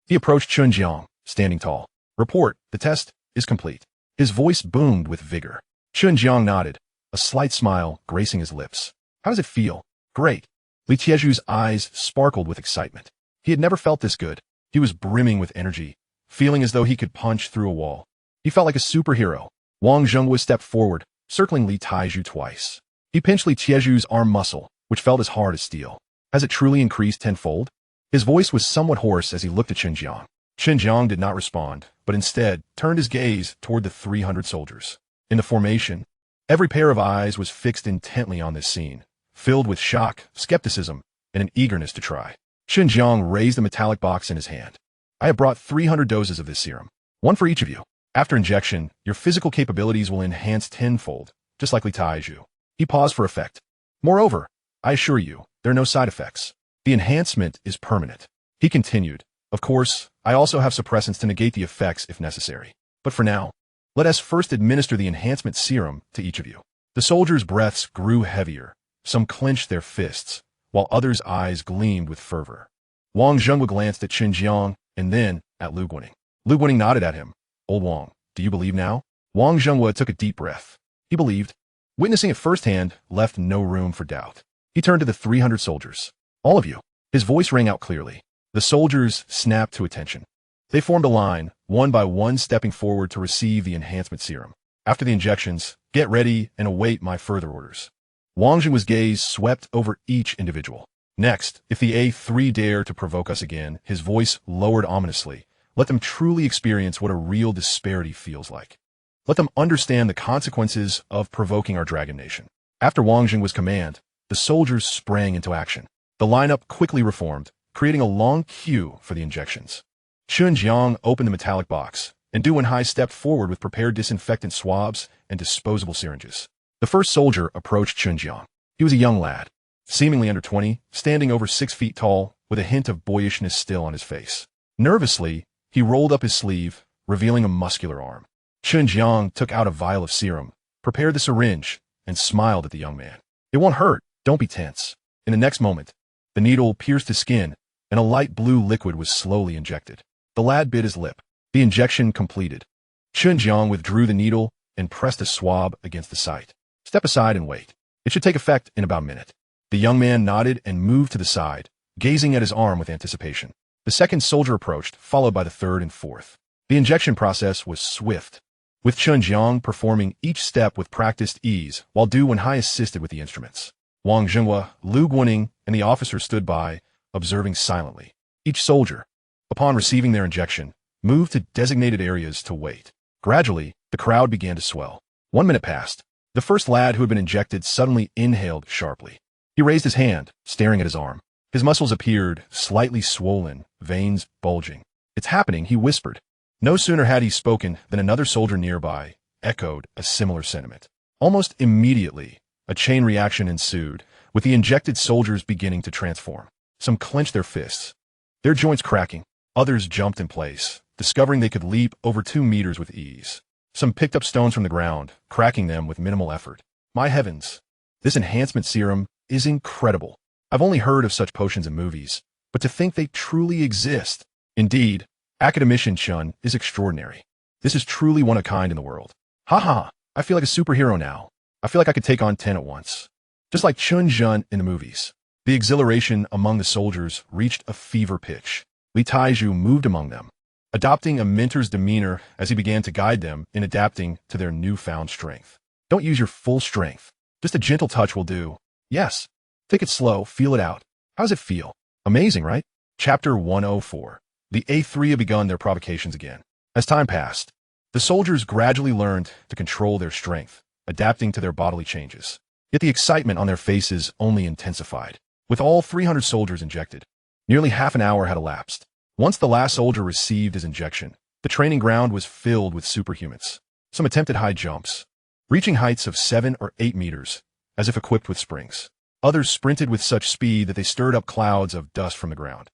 He approached Chen Jiang, standing tall. Report, the test is complete. His voice boomed with vigor. Chen Jiang nodded, a slight smile gracing his lips. How does it feel? Great. Li Tieju's eyes sparkled with excitement. He had never felt this good. He was brimming with energy, feeling as though he could punch through a wall. He felt like a superhero. Wang Zhenghua stepped forward, circling Li Tieju twice. He pinched Li Tieju's arm muscle, which felt as hard as steel. Has it truly increased tenfold? His voice was somewhat hoarse as he looked at Chen Jiang. Chen Jiang did not respond, but instead turned his gaze toward the 300 soldiers. In the formation, every pair of eyes was fixed intently on this scene, filled with shock, skepticism, and an eagerness to try. Chen Jiang raised the metallic box in his hand. I have brought 300 doses of this serum, one for each of you. After injection, your physical capabilities will enhance tenfold, just like Li Tieju. He paused for effect. Moreover, I assure you, there are no side effects. The enhancement is permanent. He continued. Of course, I also have suppressants to negate the effects if necessary. But for now, let us first administer the enhancement serum to each of you. The soldiers' breaths grew heavier. Some clenched their fists, while others' eyes gleamed with fervor. Wang Zhenghua glanced at Chen Jiang and then at Lu Guaning. Lu Guaning nodded at him. Old Wang, do you believe now? Wang Zhenghua took a deep breath. He believed. Witnessing it firsthand left no room for doubt. He turned to the 300 soldiers. All of you. His voice rang out clearly. The soldiers snapped to attention. They formed a line, one by one stepping forward to receive the enhancement serum. After the injections, get ready and await my further orders. Wang Zhenghua's gaze swept over each individual. Next, if the A3 dare to provoke us again, his voice lowered ominously. Let them truly experience what a real disparity feels like. Let them understand the consequences of provoking our Dragon Nation. After Wang Zhenghua's command, the soldiers sprang into action. The lineup quickly reformed, creating a long queue for the injections. Chen Jiang opened the metallic box, and Du Wenhai stepped forward with prepared disinfectant swabs and disposable syringes. The first soldier approached Chen Jiang. He was a young lad, seemingly under 20, standing over 6 feet tall, with a hint of boyishness still on his face. Nervously, he rolled up his sleeve, revealing a muscular arm. Chen Jiang took out a vial of serum, prepared the syringe, and smiled at the young man. It won't hurt. Don't be tense. In the next moment, the needle pierced his skin, and a light blue liquid was slowly injected. The lad bit his lip. The injection completed. Chen Jiang withdrew the needle and pressed a swab against the site. Step aside and wait. It should take effect in about a minute. The young man nodded and moved to the side, gazing at his arm with anticipation. The second soldier approached, followed by the third and fourth. The injection process was swift, with Chen Jiang performing each step with practiced ease, while Du Wenhai assisted with the instruments. Wang Zhenghua, Lu Guaning, and the officer stood by, observing silently. Each soldier, upon receiving their injection, moved to designated areas to wait. Gradually, the crowd began to swell. 1 minute passed. The first lad who had been injected suddenly inhaled sharply. He raised his hand, staring at his arm. His muscles appeared, slightly swollen, veins bulging. It's happening, he whispered. No sooner had he spoken than another soldier nearby echoed a similar sentiment. Almost immediately, a chain reaction ensued, with the injected soldiers beginning to transform. Some clenched their fists, their joints cracking. Others jumped in place, discovering they could leap over 2 meters with ease. Some picked up stones from the ground, cracking them with minimal effort. My heavens, this enhancement serum is incredible. I've only heard of such potions in movies, but to think they truly exist. Indeed, academician Chen is extraordinary. This is truly one of a kind in the world. Ha, I feel like a superhero now. I feel like I could take on 10 at once. Just like Chen Jiang in the movies. The exhilaration among the soldiers reached a fever pitch. Li Tieju moved among them, adopting a mentor's demeanor as he began to guide them in adapting to their newfound strength. Don't use your full strength. Just a gentle touch will do. Yes. Take it slow, feel it out. How does it feel? Amazing, right? Chapter 104. The A3 had begun their provocations again. As time passed, the soldiers gradually learned to control their strength, adapting to their bodily changes. Yet the excitement on their faces only intensified. With all 300 soldiers injected, nearly half an hour had elapsed. Once the last soldier received his injection, the training ground was filled with superhumans. Some attempted high jumps, reaching heights of 7 or 8 meters, as if equipped with springs. Others sprinted with such speed that they stirred up clouds of dust from the ground.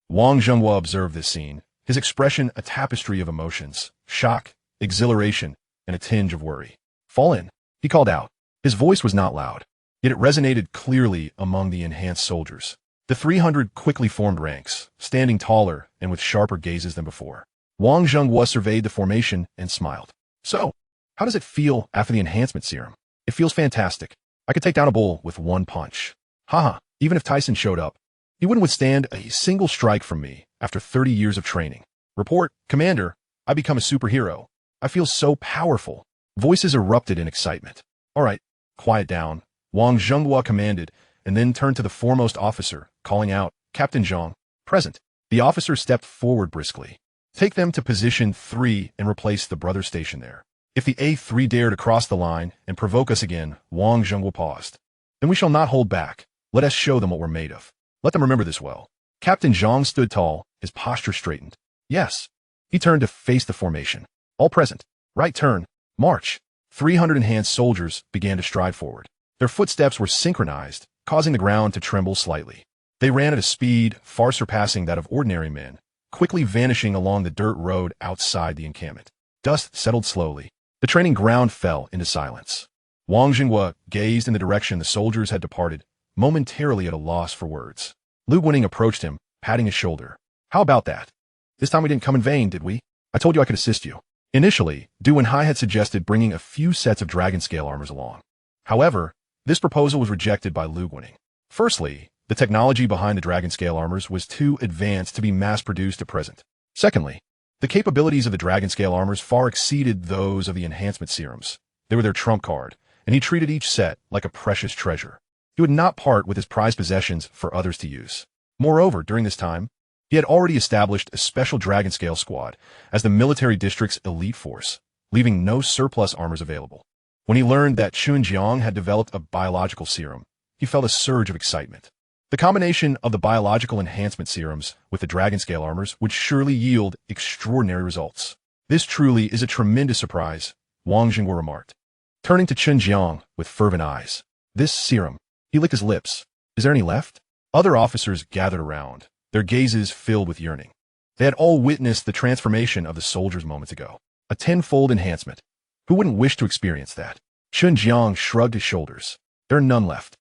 Wang Zhenghua observed this scene, his expression a tapestry of emotions, shock, exhilaration, and a tinge of worry. "Fall in," he called out. His voice was not loud, yet it resonated clearly among the enhanced soldiers. The 300 quickly formed ranks, standing taller and with sharper gazes than before. Wang Zhenghua surveyed the formation and smiled. "So, how does it feel after the enhancement serum?" "It feels fantastic. I could take down a bull with one punch. Haha, even if Tyson showed up, he wouldn't withstand a single strike from me after 30 years of training." "Report, Commander, I become a superhero. I feel so powerful." Voices erupted in excitement. "All right, quiet down," Wang Zhenghua commanded, and then turned to the foremost officer, calling out, "Captain Jiang, present." The officer stepped forward briskly. "Take them to position 3 and replace the brother station there. If the A3 dare to cross the line and provoke us again," Wang Zhenghua paused, "then we shall not hold back. Let us show them what we're made of. Let them remember this well." Captain Jiang stood tall, his posture straightened. "Yes." He turned to face the formation. "All present. Right turn. March." 300 enhanced soldiers began to stride forward. Their footsteps were synchronized, causing the ground to tremble slightly. They ran at a speed far surpassing that of ordinary men, quickly vanishing along the dirt road outside the encampment. Dust settled slowly. The training ground fell into silence. Wang Zhenghua gazed in the direction the soldiers had departed, momentarily at a loss for words. Lu Guaning approached him, patting his shoulder. "How about that? This time we didn't come in vain, did we? I told you I could assist you." Initially, Du Wenhai had suggested bringing a few sets of dragon scale armors along. However, this proposal was rejected by Lu Guaning. Firstly, the technology behind the dragon scale armors was too advanced to be mass-produced at present. Secondly, the capabilities of the dragon scale armors far exceeded those of the enhancement serums. They were their trump card, and he treated each set like a precious treasure. He would not part with his prized possessions for others to use. Moreover, during this time, he had already established a special dragon scale squad as the military district's elite force, leaving no surplus armors available. When he learned that Chen Jiang had developed a biological serum, he felt a surge of excitement. The combination of the biological enhancement serums with the dragon scale armors would surely yield extraordinary results. "This truly is a tremendous surprise," Wang Zhenghua remarked, turning to Chen Jiang with fervent eyes. "This serum," he licked his lips. "Is there any left?" Other officers gathered around, their gazes filled with yearning. They had all witnessed the transformation of the soldiers moments ago. A tenfold enhancement. Who wouldn't wish to experience that? Chen Jiang shrugged his shoulders. "There are none left."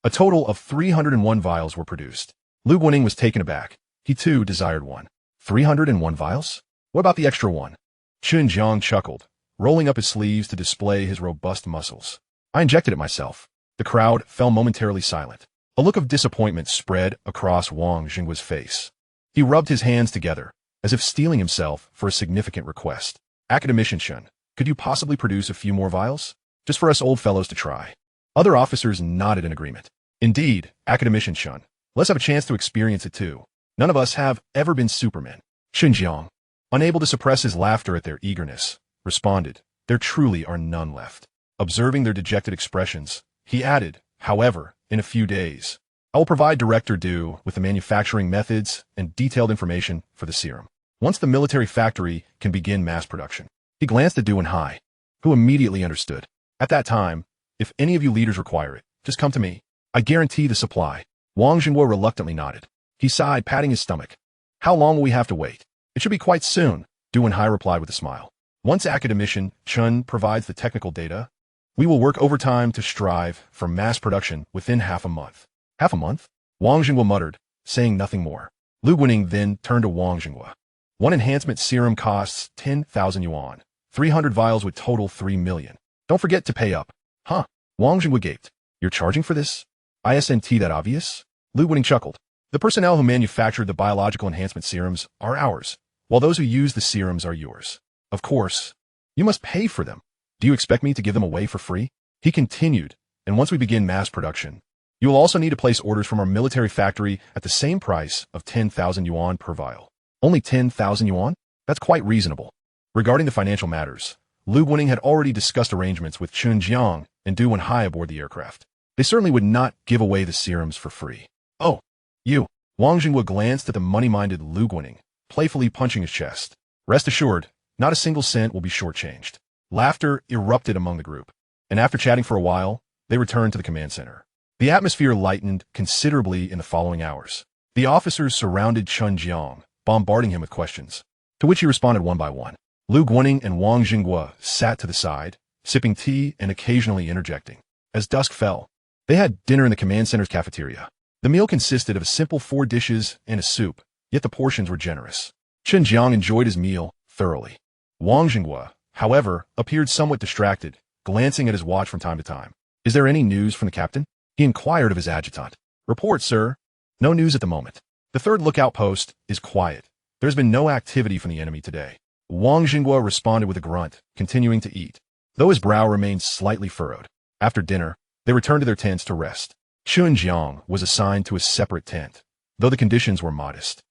A total of 301 vials were produced. Lu Guaning was taken aback. He too desired one. 301 vials? What about the extra one? Chen Jiang chuckled, rolling up his sleeves to display his robust muscles. "I injected it myself." The crowd fell momentarily silent. A look of disappointment spread across Wang Zhenghua's face. He rubbed his hands together, as if steeling himself for a significant request. "Academician Chen, could you possibly produce a few more vials? Just for us old fellows to try." Other officers nodded in agreement. "Indeed, Academician Chen, let's have a chance to experience it too. None of us have ever been supermen." Chen Jiang, unable to suppress his laughter at their eagerness, responded, "There truly are none left." Observing their dejected expressions, he added, "However, in a few days, I will provide Director Du with the manufacturing methods and detailed information for the serum. Once the military factory can begin mass production." He glanced at Du Wenhai, who immediately understood. "At that time, if any of you leaders require it, just come to me. I guarantee the supply." Wang Zhenghua reluctantly nodded. He sighed, patting his stomach. "How long will we have to wait?" "It should be quite soon," Du Wenhai replied with a smile. "Once Academician Chen provides the technical data, we will work overtime to strive for mass production within half a month." "Half a month?" Wang Zhenghua muttered, saying nothing more. Lu Guaning then turned to Wang Zhenghua. "One enhancement serum costs 10,000 yuan. 300 vials would total 3 million. Don't forget to pay up." "Huh?" Wang Zhenghua gaped. "You're charging for this? Isn't that obvious?" Lu Guaning chuckled. "The personnel who manufactured the biological enhancement serums are ours, while those who use the serums are yours. Of course, you must pay for them. Do you expect me to give them away for free?" He continued, "And once we begin mass production, you will also need to place orders from our military factory at the same price of 10,000 yuan per vial." "Only 10,000 yuan? That's quite reasonable." Regarding the financial matters, Lu Guaning had already discussed arrangements with Chen Jiang and Du Wenhai aboard the aircraft. They certainly would not give away the serums for free. "Oh, you." Wang Zhenghua glanced at the money-minded Lu Guaning, playfully punching his chest. "Rest assured, not a single cent will be shortchanged." Laughter erupted among the group, and after chatting for a while, they returned to the command center. The atmosphere lightened considerably in the following hours. The officers surrounded Chen Jiang, bombarding him with questions, to which he responded one by one. Lu Guaning and Wang Jinghua sat to the side, sipping tea and occasionally interjecting. As dusk fell, they had dinner in the command center's cafeteria. The meal consisted of a simple 4 dishes and a soup, yet the portions were generous. Chen Jiang enjoyed his meal thoroughly. Wang Jinghua, however, appeared somewhat distracted, glancing at his watch from time to time. "Is there any news from the captain?" he inquired of his adjutant. "Report, sir." "No news at the moment. The 3rd lookout post is quiet. There's been no activity from the enemy today." Wang Jinghua responded with a grunt, continuing to eat, though his brow remained slightly furrowed. After dinner, they returned to their tents to rest. Chen Jiang was assigned to a separate tent, though the conditions were modest.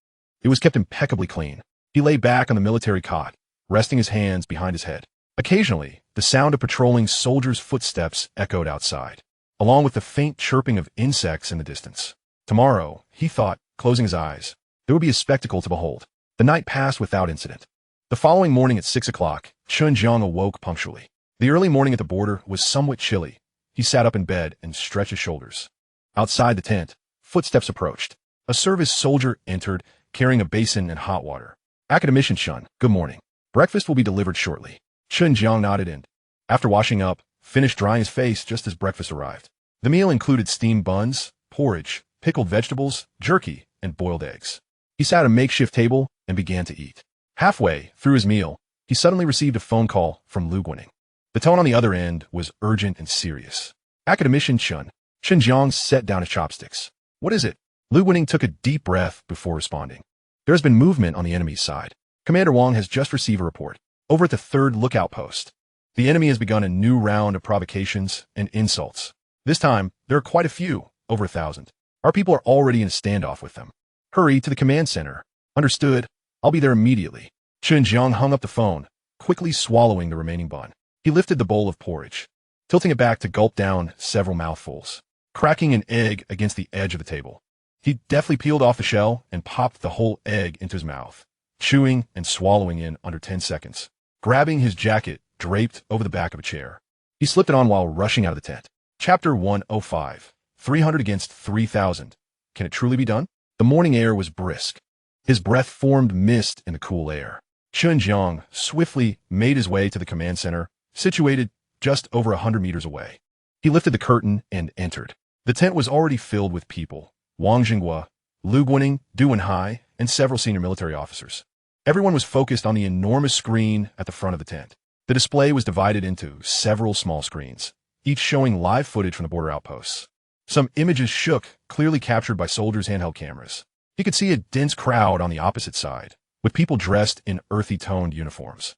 It was kept impeccably clean. He lay back on the military cot, resting his hands behind his head. Occasionally, the sound of patrolling soldiers' footsteps echoed outside, along with the faint chirping of insects in the distance. Tomorrow, he thought, closing his eyes, there would be a spectacle to behold. The night passed without incident. The following morning at 6 o'clock, Chen Jiang awoke punctually. The early morning at the border was somewhat chilly. He sat up in bed and stretched his shoulders. Outside the tent, footsteps approached. A service soldier entered, carrying a basin and hot water. "Academician Chen, good morning. Breakfast will be delivered shortly." Chen Jiang nodded and, after washing up, finished drying his face just as breakfast arrived. The meal included steamed buns, porridge, pickled vegetables, jerky, and boiled eggs. He sat at a makeshift table and began to eat. Halfway through his meal, he suddenly received a phone call from Lu Guaning. The tone on the other end was urgent and serious. "Academician Chen." Chen Jiang set down his chopsticks. "What is it?" Lu Guaning took a deep breath before responding. "There has been movement on the enemy's side. Commander Wang has just received a report. Over at the 3rd lookout post, the enemy has begun a new round of provocations and insults. This time, there are quite a few, over 1,000. Our people are already in a standoff with them. Hurry to the command center." "Understood. I'll be there immediately." Chen Jiang hung up the phone, quickly swallowing the remaining bun. He lifted the bowl of porridge, tilting it back to gulp down several mouthfuls, cracking an egg against the edge of the table. He deftly peeled off the shell and popped the whole egg into his mouth, chewing and swallowing in under 10 seconds. Grabbing his jacket draped over the back of a chair, he slipped it on while rushing out of the tent. Chapter 105. 300 against 3,000. Can it truly be done? The morning air was brisk. His breath formed mist in the cool air. Chen Jiang swiftly made his way to the command center, situated just over 100 meters away. He lifted the curtain and entered. The tent was already filled with people: Wang Jinghua, Lu Guaning, Du Wenhai, and several senior military officers. Everyone was focused on the enormous screen at the front of the tent. The display was divided into several small screens, each showing live footage from the border outposts. Some images shook, clearly captured by soldiers' handheld cameras. He could see a dense crowd on the opposite side, with people dressed in earthy-toned uniforms,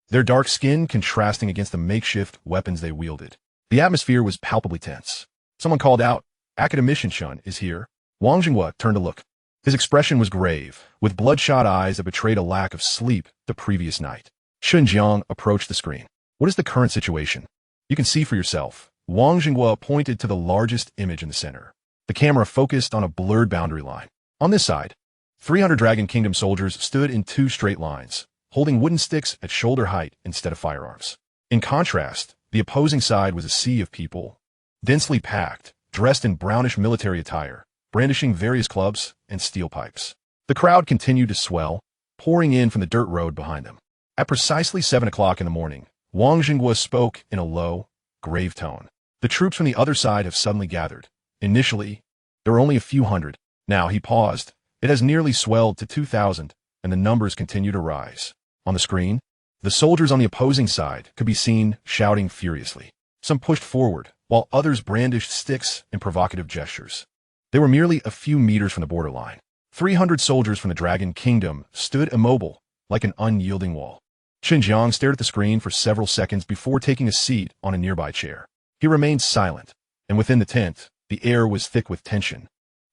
their dark skin contrasting against the makeshift weapons they wielded. The atmosphere was palpably tense. Someone called out, "Academician Chen is here." Wang Jinghua turned to look. His expression was grave, with bloodshot eyes that betrayed a lack of sleep the previous night. Chen Jiang approached the screen. "What is the current situation?" "You can see for yourself." Wang Jinghua pointed to the largest image in the center. The camera focused on a blurred boundary line. On this side, 300 Dragon Kingdom soldiers stood in 2 straight lines, holding wooden sticks at shoulder height instead of firearms. In contrast, the opposing side was a sea of people, densely packed, dressed in brownish military attire, brandishing various clubs and steel pipes. The crowd continued to swell, pouring in from the dirt road behind them. At precisely 7 o'clock in the morning, Wang Jinghua spoke in a low, grave tone. "The troops from the other side have suddenly gathered. Initially, there were only a few hundred. Now," he paused, "it has nearly swelled to 2,000, and the numbers continue to rise." On the screen, the soldiers on the opposing side could be seen shouting furiously. Some pushed forward, while others brandished sticks in provocative gestures. They were merely a few meters from the borderline. 300 soldiers from the Dragon Kingdom stood immobile, like an unyielding wall. Chen Jiang stared at the screen for several seconds before taking a seat on a nearby chair. He remained silent, and within the tent, the air was thick with tension,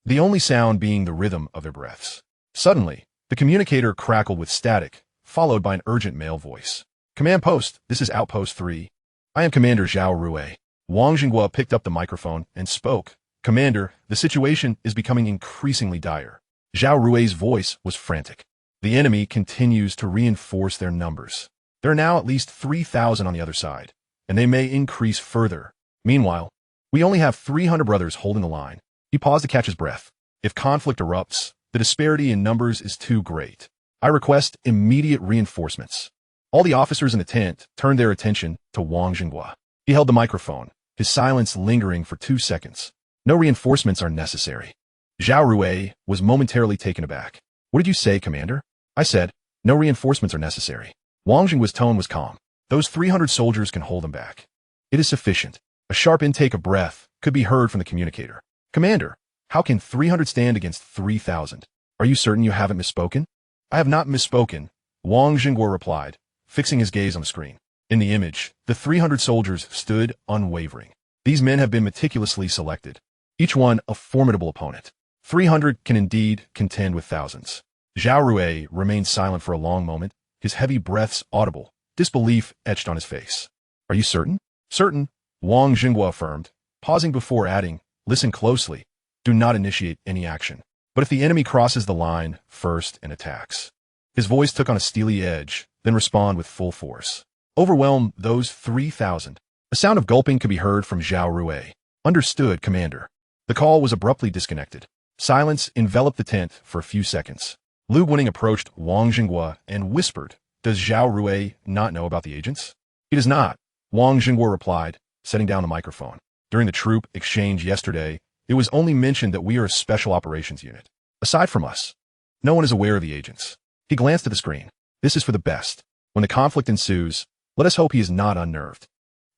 the only sound being the rhythm of their breaths. Suddenly, the communicator crackled with static, followed by an urgent male voice. "Command post, this is Outpost 3. I am Commander Zhao Rui." Wang Jinghua picked up the microphone and spoke. "Commander, the situation is becoming increasingly dire." Zhao Rui's voice was frantic. "The enemy continues to reinforce their numbers. There are now at least 3,000 on the other side, and they may increase further. Meanwhile, We only have 300 brothers holding the line. He paused to catch his breath. If conflict erupts, the disparity in numbers is too great. I request immediate reinforcements. All the officers in the tent turned their attention to Wang Jinghua. He held the microphone, his silence lingering for 2 seconds. No reinforcements are necessary. Zhao Rui was momentarily taken aback. What did you say, Commander? I said, no reinforcements are necessary. Wang Jinghua's tone was calm. Those 300 soldiers can hold them back. It is sufficient. A sharp intake of breath could be heard from the communicator. Commander, how can 300 stand against 3,000? Are you certain you haven't misspoken? I have not misspoken, Wang Jinghua replied, fixing his gaze on the screen. In the image, the 300 soldiers stood unwavering. These men have been meticulously selected, each one a formidable opponent. 300 can indeed contend with thousands. Zhao Rui remained silent for a long moment, his heavy breaths audible, disbelief etched on his face. Are you certain? Certain, Wang Jinghua affirmed, pausing before adding, listen closely. Do not initiate any action. But if the enemy crosses the line first and attacks. His voice took on a steely edge, then respond with full force. Overwhelm those 3,000. A sound of gulping could be heard from Zhao Rui. Understood, Commander. The call was abruptly disconnected. Silence enveloped the tent for a few seconds. Lu Guaning approached Wang Jinghua and whispered, Does Zhao Rui not know about the agents? He does not, Wang Jinghua replied, setting down the microphone. During the troop exchange yesterday, it was only mentioned that we are a special operations unit. Aside from us, no one is aware of the agents. He glanced at the screen. This is for the best. When the conflict ensues, let us hope he is not unnerved.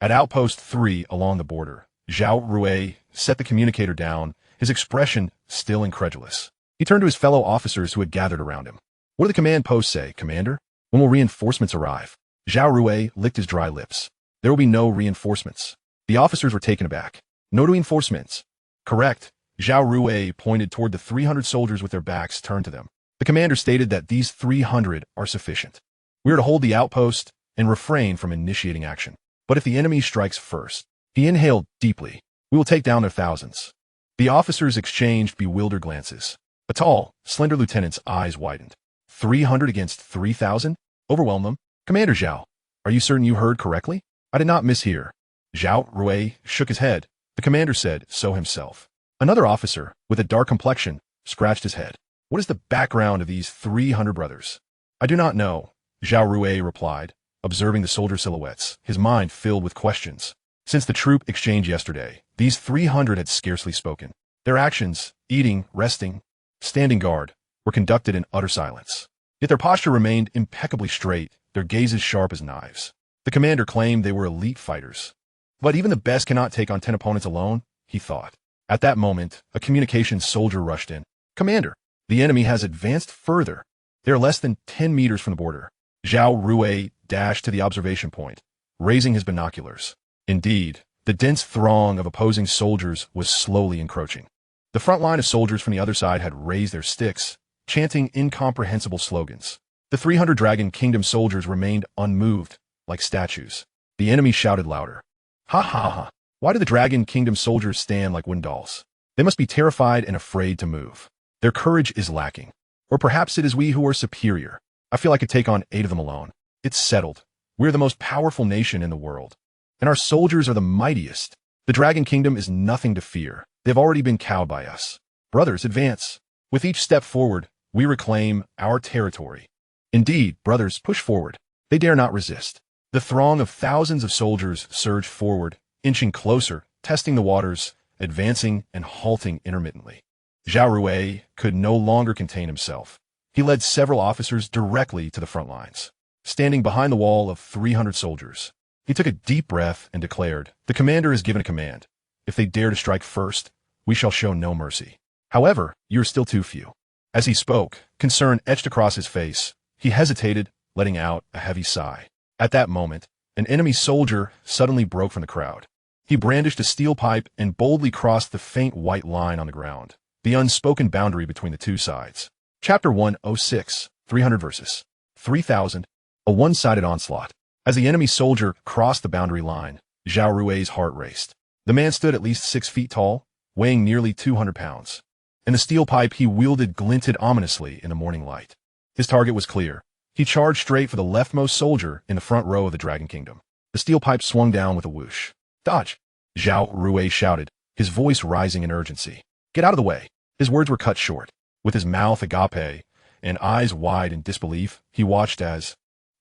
At Outpost 3 along the border, Zhao Rui set the communicator down, his expression still incredulous. He turned to his fellow officers who had gathered around him. What do the command posts say, Commander? When will reinforcements arrive? Zhao Rui licked his dry lips. There will be no reinforcements. The officers were taken aback. No reinforcements. Correct. Zhao Rui pointed toward the 300 soldiers with their backs turned to them. The commander stated that these 300 are sufficient. We are to hold the outpost and refrain from initiating action. But if the enemy strikes first, he inhaled deeply. We will take down their thousands. The officers exchanged bewildered glances. A tall, slender lieutenant's eyes widened. 300 against 3,000? Overwhelm them? Commander Zhao, are you certain you heard correctly? I did not mishear. Zhao Rui shook his head. The commander said so himself. Another officer, with a dark complexion, scratched his head. What is the background of these 300 brothers? I do not know, Zhao Rui replied, observing the soldier silhouettes, his mind filled with questions. Since the troop exchange yesterday, these 300 had scarcely spoken. Their actions, eating, resting, standing guard, were conducted in utter silence. Yet their posture remained impeccably straight, their gazes sharp as knives. The commander claimed they were elite fighters. But even the best cannot take on 10 opponents alone, he thought. At that moment, a communications soldier rushed in. Commander, the enemy has advanced further. They are less than 10 meters from the border. Zhao Rui dashed to the observation point, raising his binoculars. Indeed, the dense throng of opposing soldiers was slowly encroaching. The front line of soldiers from the other side had raised their sticks, chanting incomprehensible slogans. The 300 Dragon Kingdom soldiers remained unmoved, like statues. The enemy shouted louder. Ha ha ha. Why do the Dragon Kingdom soldiers stand like wooden dolls? They must be terrified and afraid to move. Their courage is lacking. Or perhaps it is we who are superior. I feel I could take on 8 of them alone. It's settled. We're the most powerful nation in the world. And our soldiers are the mightiest. The Dragon Kingdom is nothing to fear. They've already been cowed by us. Brothers, advance. With each step forward, we reclaim our territory. Indeed, brothers, push forward. They dare not resist. The throng of thousands of soldiers surged forward, inching closer, testing the waters, advancing and halting intermittently. Zhao Rui could no longer contain himself. He led several officers directly to the front lines. Standing behind the wall of 300 soldiers, he took a deep breath and declared, The commander has given a command. If they dare to strike first, we shall show no mercy. However, you are still too few. As he spoke, concern etched across his face. He hesitated, letting out a heavy sigh. At that moment, an enemy soldier suddenly broke from the crowd. He brandished a steel pipe and boldly crossed the faint white line on the ground, the unspoken boundary between the two sides. Chapter 106, 300 versus 3,000, a one-sided onslaught. As the enemy soldier crossed the boundary line, Zhao Rui's heart raced. The man stood at least 6 feet tall, weighing nearly 200 pounds, and the steel pipe he wielded glinted ominously in the morning light. His target was clear. He charged straight for the leftmost soldier in the front row of the Dragon Kingdom. The steel pipe swung down with a whoosh. Dodge! Zhao Rui shouted, his voice rising in urgency. Get out of the way. His words were cut short. With his mouth agape and eyes wide in disbelief, he watched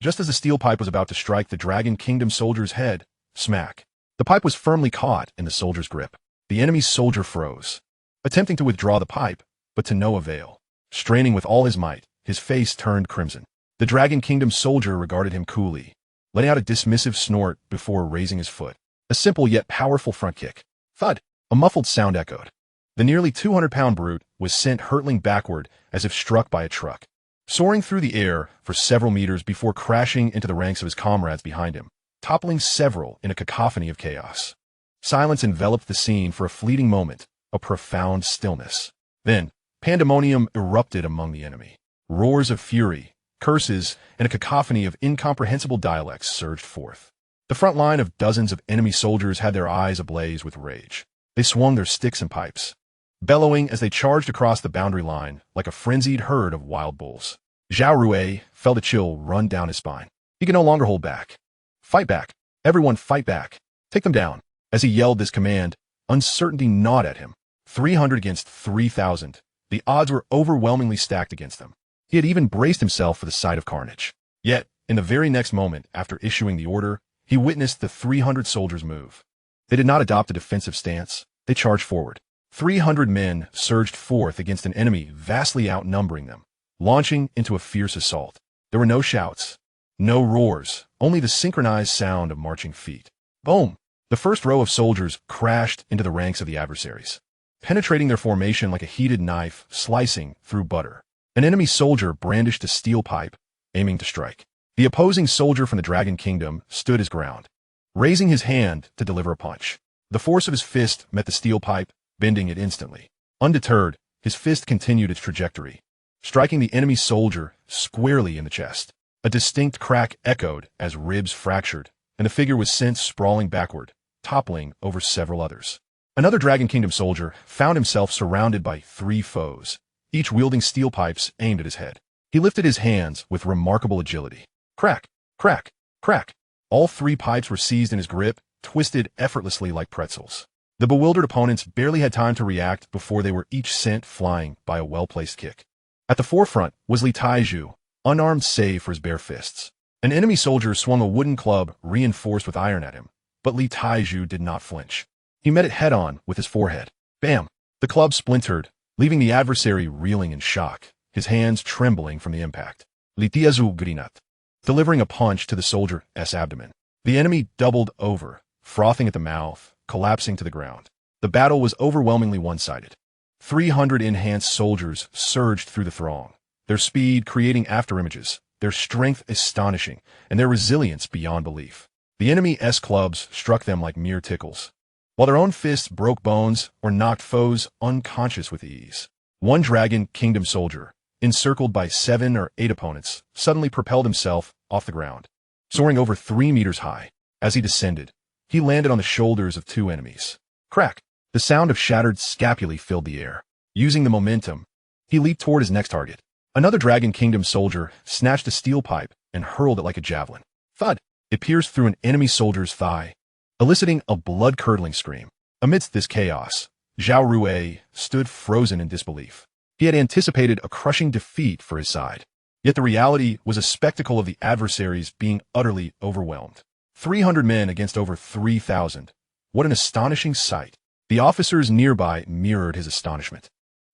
just as the steel pipe was about to strike the Dragon Kingdom soldier's head, smack. The pipe was firmly caught in the soldier's grip. The enemy soldier froze, attempting to withdraw the pipe, but to no avail. Straining with all his might, his face turned crimson. The Dragon Kingdom soldier regarded him coolly, letting out a dismissive snort before raising his foot. A simple yet powerful front kick. Thud! A muffled sound echoed. The nearly 200-pound brute was sent hurtling backward as if struck by a truck, soaring through the air for several meters before crashing into the ranks of his comrades behind him, toppling several in a cacophony of chaos. Silence enveloped the scene for a fleeting moment, a profound stillness. Then, pandemonium erupted among the enemy. Roars of fury, curses, and a cacophony of incomprehensible dialects surged forth. The front line of dozens of enemy soldiers had their eyes ablaze with rage. They swung their sticks and pipes, bellowing as they charged across the boundary line like a frenzied herd of wild bulls. Zhao Rui felt a chill run down his spine. He could no longer hold back. Fight back. Everyone fight back. Take them down. As he yelled this command, uncertainty gnawed at him. 300 against 3,000. The odds were overwhelmingly stacked against them. He had even braced himself for the sight of carnage. Yet, in the very next moment after issuing the order, he witnessed the 300 soldiers move. They did not adopt a defensive stance. They charged forward. 300 men surged forth against an enemy vastly outnumbering them, launching into a fierce assault. There were no shouts, no roars, only the synchronized sound of marching feet. Boom! The first row of soldiers crashed into the ranks of the adversaries, penetrating their formation like a heated knife slicing through butter. An enemy soldier brandished a steel pipe, aiming to strike. The opposing soldier from the Dragon Kingdom stood his ground, raising his hand to deliver a punch. The force of his fist met the steel pipe, bending it instantly. Undeterred, his fist continued its trajectory, striking the enemy soldier squarely in the chest. A distinct crack echoed as ribs fractured, and the figure was sent sprawling backward, toppling over several others. Another Dragon Kingdom soldier found himself surrounded by 3 foes, each wielding steel pipes aimed at his head. He lifted his hands with remarkable agility. Crack! Crack! Crack! All 3 pipes were seized in his grip, twisted effortlessly like pretzels. The bewildered opponents barely had time to react before they were each sent flying by a well-placed kick. At the forefront was Li Taizhu, unarmed save for his bare fists. An enemy soldier swung a wooden club reinforced with iron at him, but Li Taizhu did not flinch. He met it head-on with his forehead. Bam! The club splintered, leaving the adversary reeling in shock, his hands trembling from the impact. Li Taizhu grinat, delivering a punch to the soldier's abdomen. The enemy doubled over, frothing at the mouth, collapsing to the ground. The battle was overwhelmingly one-sided. 300 enhanced soldiers surged through the throng, their speed creating afterimages, their strength astonishing, and their resilience beyond belief. The enemy's clubs struck them like mere tickles, while their own fists broke bones or knocked foes unconscious with ease. One Dragon Kingdom soldier, encircled by 7 or 8 opponents, suddenly propelled himself off the ground, soaring over 3 meters high. As he descended, he landed on the shoulders of 2 enemies. Crack! The sound of shattered scapulae filled the air. Using the momentum, he leaped toward his next target. Another Dragon Kingdom soldier snatched a steel pipe and hurled it like a javelin. Thud! It pierced through an enemy soldier's thigh, eliciting a blood-curdling scream. Amidst this chaos, Zhao Rui stood frozen in disbelief. He had anticipated a crushing defeat for his side. Yet the reality was a spectacle of the adversaries being utterly overwhelmed. 300 men against over 3,000. What an astonishing sight. The officers nearby mirrored his astonishment,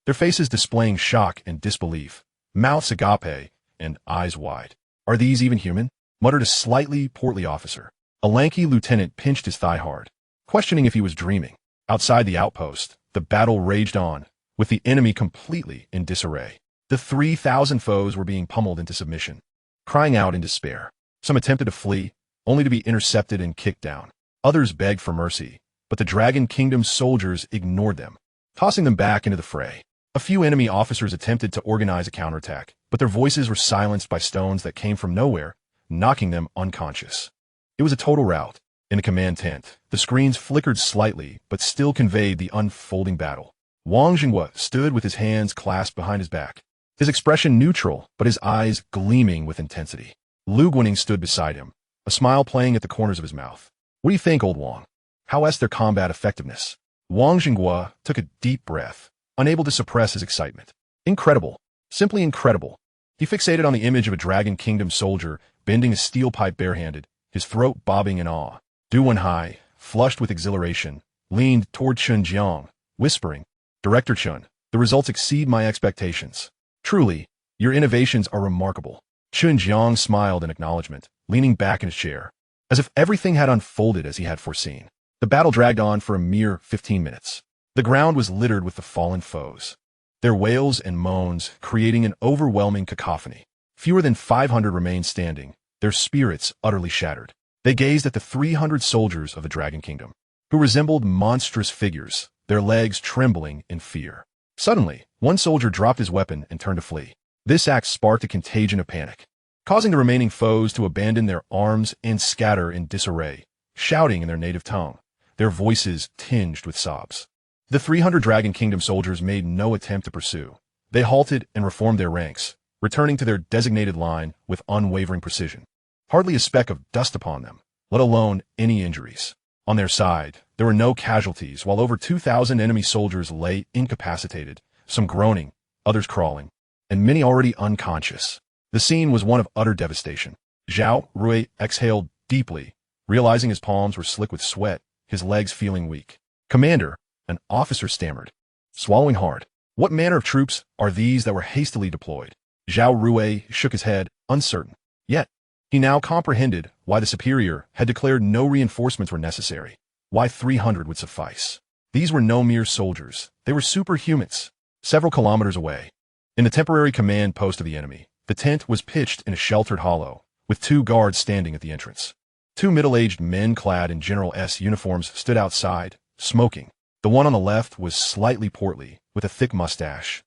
their faces displaying shock and disbelief, mouths agape and eyes wide. Are these even human? Muttered a slightly portly officer. A lanky lieutenant pinched his thigh hard, questioning if he was dreaming. Outside the outpost, the battle raged on, with the enemy completely in disarray. The 3,000 foes were being pummeled into submission, crying out in despair. Some attempted to flee, only to be intercepted and kicked down. Others begged for mercy, but the Dragon Kingdom soldiers ignored them, tossing them back into the fray. A few enemy officers attempted to organize a counterattack, but their voices were silenced by stones that came from nowhere, knocking them unconscious. It was a total rout. In the command tent, the screens flickered slightly, but still conveyed the unfolding battle. Wang Jinghua stood with his hands clasped behind his back, his expression neutral, but his eyes gleaming with intensity. Lu Guaning stood beside him, a smile playing at the corners of his mouth. What do you think, old Wang? How is their combat effectiveness? Wang Xinghua took a deep breath, unable to suppress his excitement. Incredible. Simply incredible. He fixated on the image of a Dragon Kingdom soldier bending a steel pipe barehanded, his throat bobbing in awe. Du Wenhai, flushed with exhilaration, leaned toward Chen Jiang, whispering, "Director Chen, the results exceed my expectations. Truly, your innovations are remarkable." Chen Jiang smiled in acknowledgement, leaning back in his chair, as if everything had unfolded as he had foreseen. The battle dragged on for a mere 15 minutes. The ground was littered with the fallen foes, their wails and moans creating an overwhelming cacophony. Fewer than 500 remained standing, their spirits utterly shattered. They gazed at the 300 soldiers of the Dragon Kingdom, who resembled monstrous figures, their legs trembling in fear. Suddenly, one soldier dropped his weapon and turned to flee. This act sparked a contagion of panic, causing the remaining foes to abandon their arms and scatter in disarray, shouting in their native tongue, their voices tinged with sobs. The 300 Dragon Kingdom soldiers made no attempt to pursue. They halted and reformed their ranks, returning to their designated line with unwavering precision. Hardly a speck of dust upon them, let alone any injuries. On their side, there were no casualties, while over 2,000 enemy soldiers lay incapacitated, some groaning, others crawling, and many already unconscious. The scene was one of utter devastation. Zhao Rui exhaled deeply, realizing his palms were slick with sweat, his legs feeling weak. "Commander," an officer stammered, swallowing hard. "What manner of troops are these that were hastily deployed?" Zhao Rui shook his head, uncertain. Yet, he now comprehended why the superior had declared no reinforcements were necessary, why 300 would suffice. These were no mere soldiers, they were superhumans. Several kilometers away, in the temporary command post of the enemy, the tent was pitched in a sheltered hollow, with 2 guards standing at the entrance. 2 middle-aged men clad in General S uniforms stood outside, smoking. The one on the left was slightly portly, with a thick mustache,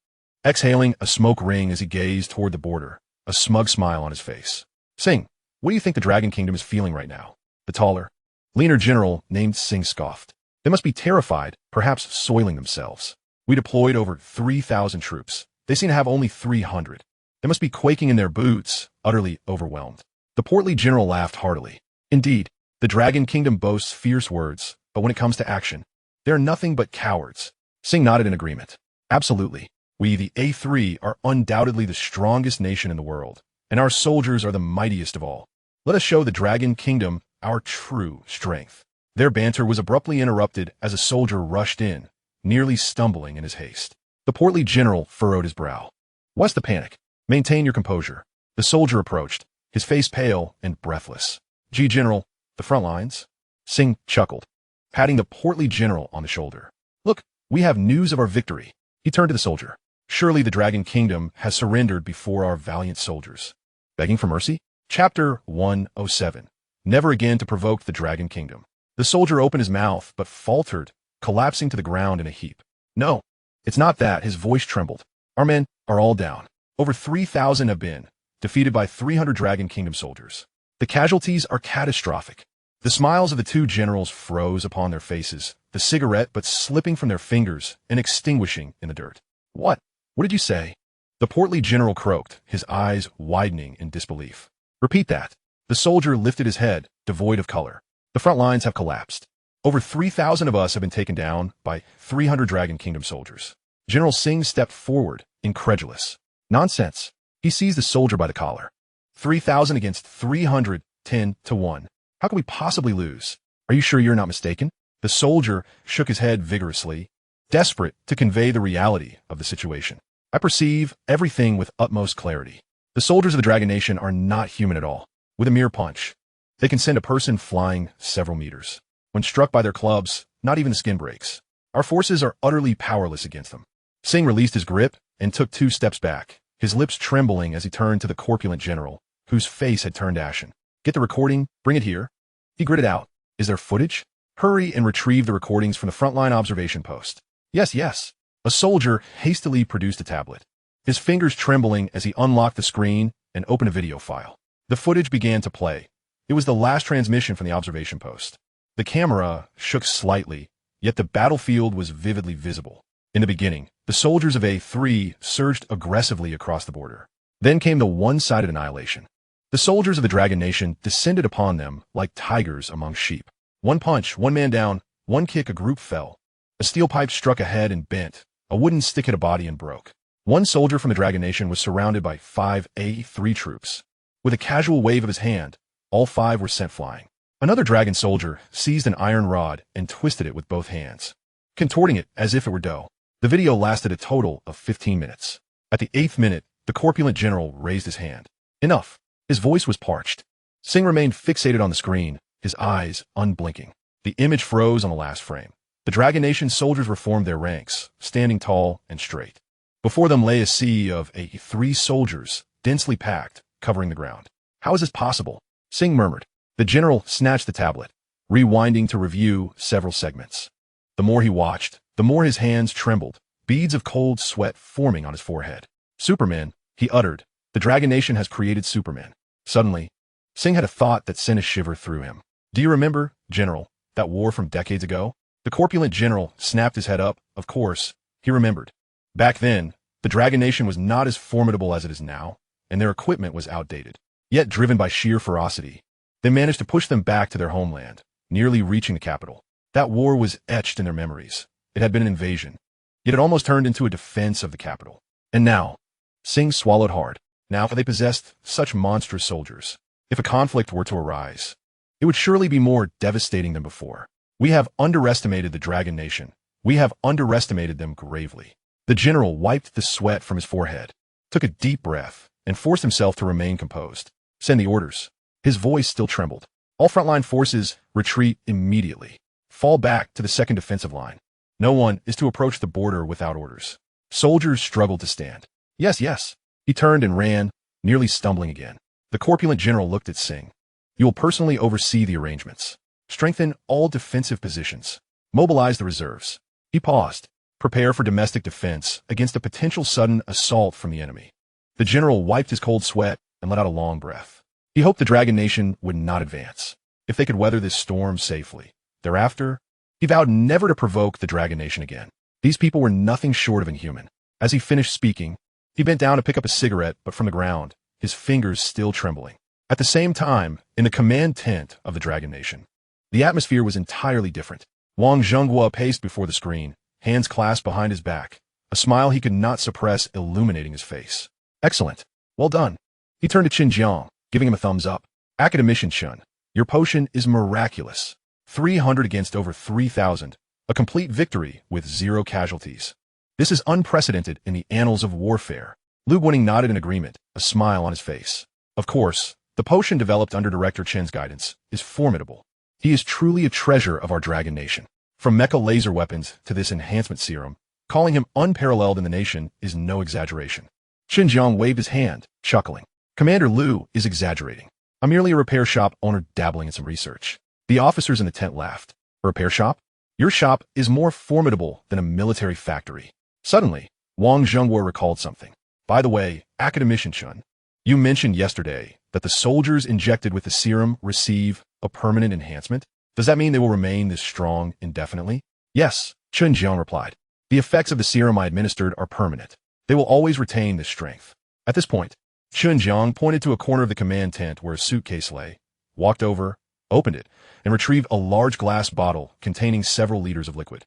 exhaling a smoke ring as he gazed toward the border, a smug smile on his face. "Sing, what do you think the Dragon Kingdom is feeling right now?" The taller, leaner general named Sing scoffed. "They must be terrified, perhaps soiling themselves. We deployed over 3,000 troops. They seem to have only 300. They must be quaking in their boots, utterly overwhelmed." The portly general laughed heartily. "Indeed, the Dragon Kingdom boasts fierce words, but when it comes to action, they are nothing but cowards." Sing nodded in agreement. "Absolutely. We, the A3, are undoubtedly the strongest nation in the world, and our soldiers are the mightiest of all. Let us show the Dragon Kingdom our true strength." Their banter was abruptly interrupted as a soldier rushed in, nearly stumbling in his haste. The portly general furrowed his brow. "What's the panic? Maintain your composure." The soldier approached, his face pale and breathless. "General, the front lines?" Sing chuckled, patting the portly general on the shoulder. "Look, we have news of our victory." He turned to the soldier. "Surely the Dragon Kingdom has surrendered before our valiant soldiers." Begging for mercy? Chapter 107. Never again to provoke the Dragon Kingdom. The soldier opened his mouth, but faltered, collapsing to the ground in a heap. "No, it's not that." His voice trembled. "Our men are all down. Over 3,000 have been defeated by 300 Dragon Kingdom soldiers. The casualties are catastrophic." The smiles of the 2 generals froze upon their faces, the cigarette but slipping from their fingers and extinguishing in the dirt. What did you say?" The portly general croaked, his eyes widening in disbelief. "Repeat that." The soldier lifted his head, devoid of color. "The front lines have collapsed. Over 3,000 of us have been taken down by 300 Dragon Kingdom soldiers." General Sing stepped forward, incredulous. "Nonsense." He seized the soldier by the collar. 3,000 against 300, 10 to 1. How can we possibly lose? Are you sure you're not mistaken? The soldier shook his head vigorously, desperate to convey the reality of the situation. "I perceive everything with utmost clarity. The soldiers of the Dragon Nation are not human at all. With a mere punch, they can send a person flying several meters. When struck by their clubs, not even the skin breaks. Our forces are utterly powerless against them." Sing released his grip and took 2 steps back, his lips trembling as he turned to the corpulent general, whose face had turned ashen. "Get the recording, bring it here." He gritted out. "Is there footage? Hurry and retrieve the recordings from the frontline observation post." Yes. A soldier hastily produced a tablet, his fingers trembling as he unlocked the screen and opened a video file. The footage began to play. It was the last transmission from the observation post. The camera shook slightly, yet the battlefield was vividly visible. In the beginning, the soldiers of A3 surged aggressively across the border. Then came the one-sided annihilation. The soldiers of the Dragon Nation descended upon them like tigers among sheep. One punch, one man down, One kick, a group fell. A steel pipe struck a head and bent. A wooden stick hit a body and broke. One soldier from the Dragon Nation was surrounded by 5 A3 troops. With a casual wave of his hand, all 5 were sent flying. Another dragon soldier seized an iron rod and twisted it with both hands, contorting it as if it were dough. The video lasted a total of 15 minutes. At the 8th minute, the corpulent general raised his hand. Enough. His voice was parched. Singh remained fixated on the screen, his eyes unblinking. The image froze on the last frame. The Dragon Nation soldiers reformed their ranks, standing tall and straight. Before them lay a sea of A3 soldiers, densely packed, covering the ground. How is this possible? Singh murmured. The general snatched the tablet, rewinding to review several segments. The more he watched, the more his hands trembled, beads of cold sweat forming on his forehead. Superman, he uttered. The Dragon Nation has created Superman. Suddenly, Singh had a thought that sent a shiver through him. Do you remember, General, that war from decades ago? The corpulent general snapped his head up. Of course, he remembered. Back then, the Dragon Nation was not as formidable as it is now, and their equipment was outdated. Yet, driven by sheer ferocity, they managed to push them back to their homeland, nearly reaching the capital. That war was etched in their memories. It had been an invasion, yet it almost turned into a defense of the capital. And now, Singh swallowed hard. Now they possessed such monstrous soldiers. If a conflict were to arise, it would surely be more devastating than before. We have underestimated the Dragon Nation. We have underestimated them gravely. The general wiped the sweat from his forehead, took a deep breath, and forced himself to remain composed. Send the orders. His voice still trembled. All frontline forces retreat immediately. Fall back to the second defensive line. No one is to approach the border without orders. Soldiers struggled to stand. Yes, yes. He turned and ran, nearly stumbling again. The corpulent general looked at Singh. You will personally oversee the arrangements. Strengthen all defensive positions. Mobilize the reserves. He paused. Prepare for domestic defense against a potential sudden assault from the enemy. The general wiped his cold sweat and let out a long breath. He hoped the Dragon Nation would not advance, if they could weather this storm safely. Thereafter, he vowed never to provoke the Dragon Nation again. These people were nothing short of inhuman. As he finished speaking, he bent down to pick up a cigarette, but from the ground, his fingers still trembling. At the same time, in the command tent of the Dragon Nation, the atmosphere was entirely different. Wang Zhenghua paced before the screen, hands clasped behind his back, a smile he could not suppress illuminating his face. Excellent. Well done. He turned to Chen Jiang, giving him a thumbs up. Academician Chen, your potion is miraculous. 300 against over 3,000. A complete victory with 0 casualties. This is unprecedented in the annals of warfare. Lu Guaning nodded in agreement, a smile on his face. Of course, the potion developed under Director Chen's guidance is formidable. He is truly a treasure of our Dragon Nation. From mecha laser weapons to this enhancement serum, calling him unparalleled in the nation is no exaggeration. Chen Jiang waved his hand, chuckling. Commander Lu is exaggerating. I'm merely a repair shop owner dabbling in some research. The officers in the tent laughed. A repair shop? Your shop is more formidable than a military factory. Suddenly, Wang Zhenghua recalled something. By the way, Academician Chen, you mentioned yesterday that the soldiers injected with the serum receive a permanent enhancement. Does that mean they will remain this strong indefinitely? Yes, Chen Jiang replied. The effects of the serum I administered are permanent. They will always retain this strength. At this point, Chen Jiang pointed to a corner of the command tent where a suitcase lay, walked over, opened it, and retrieved a large glass bottle containing several liters of liquid.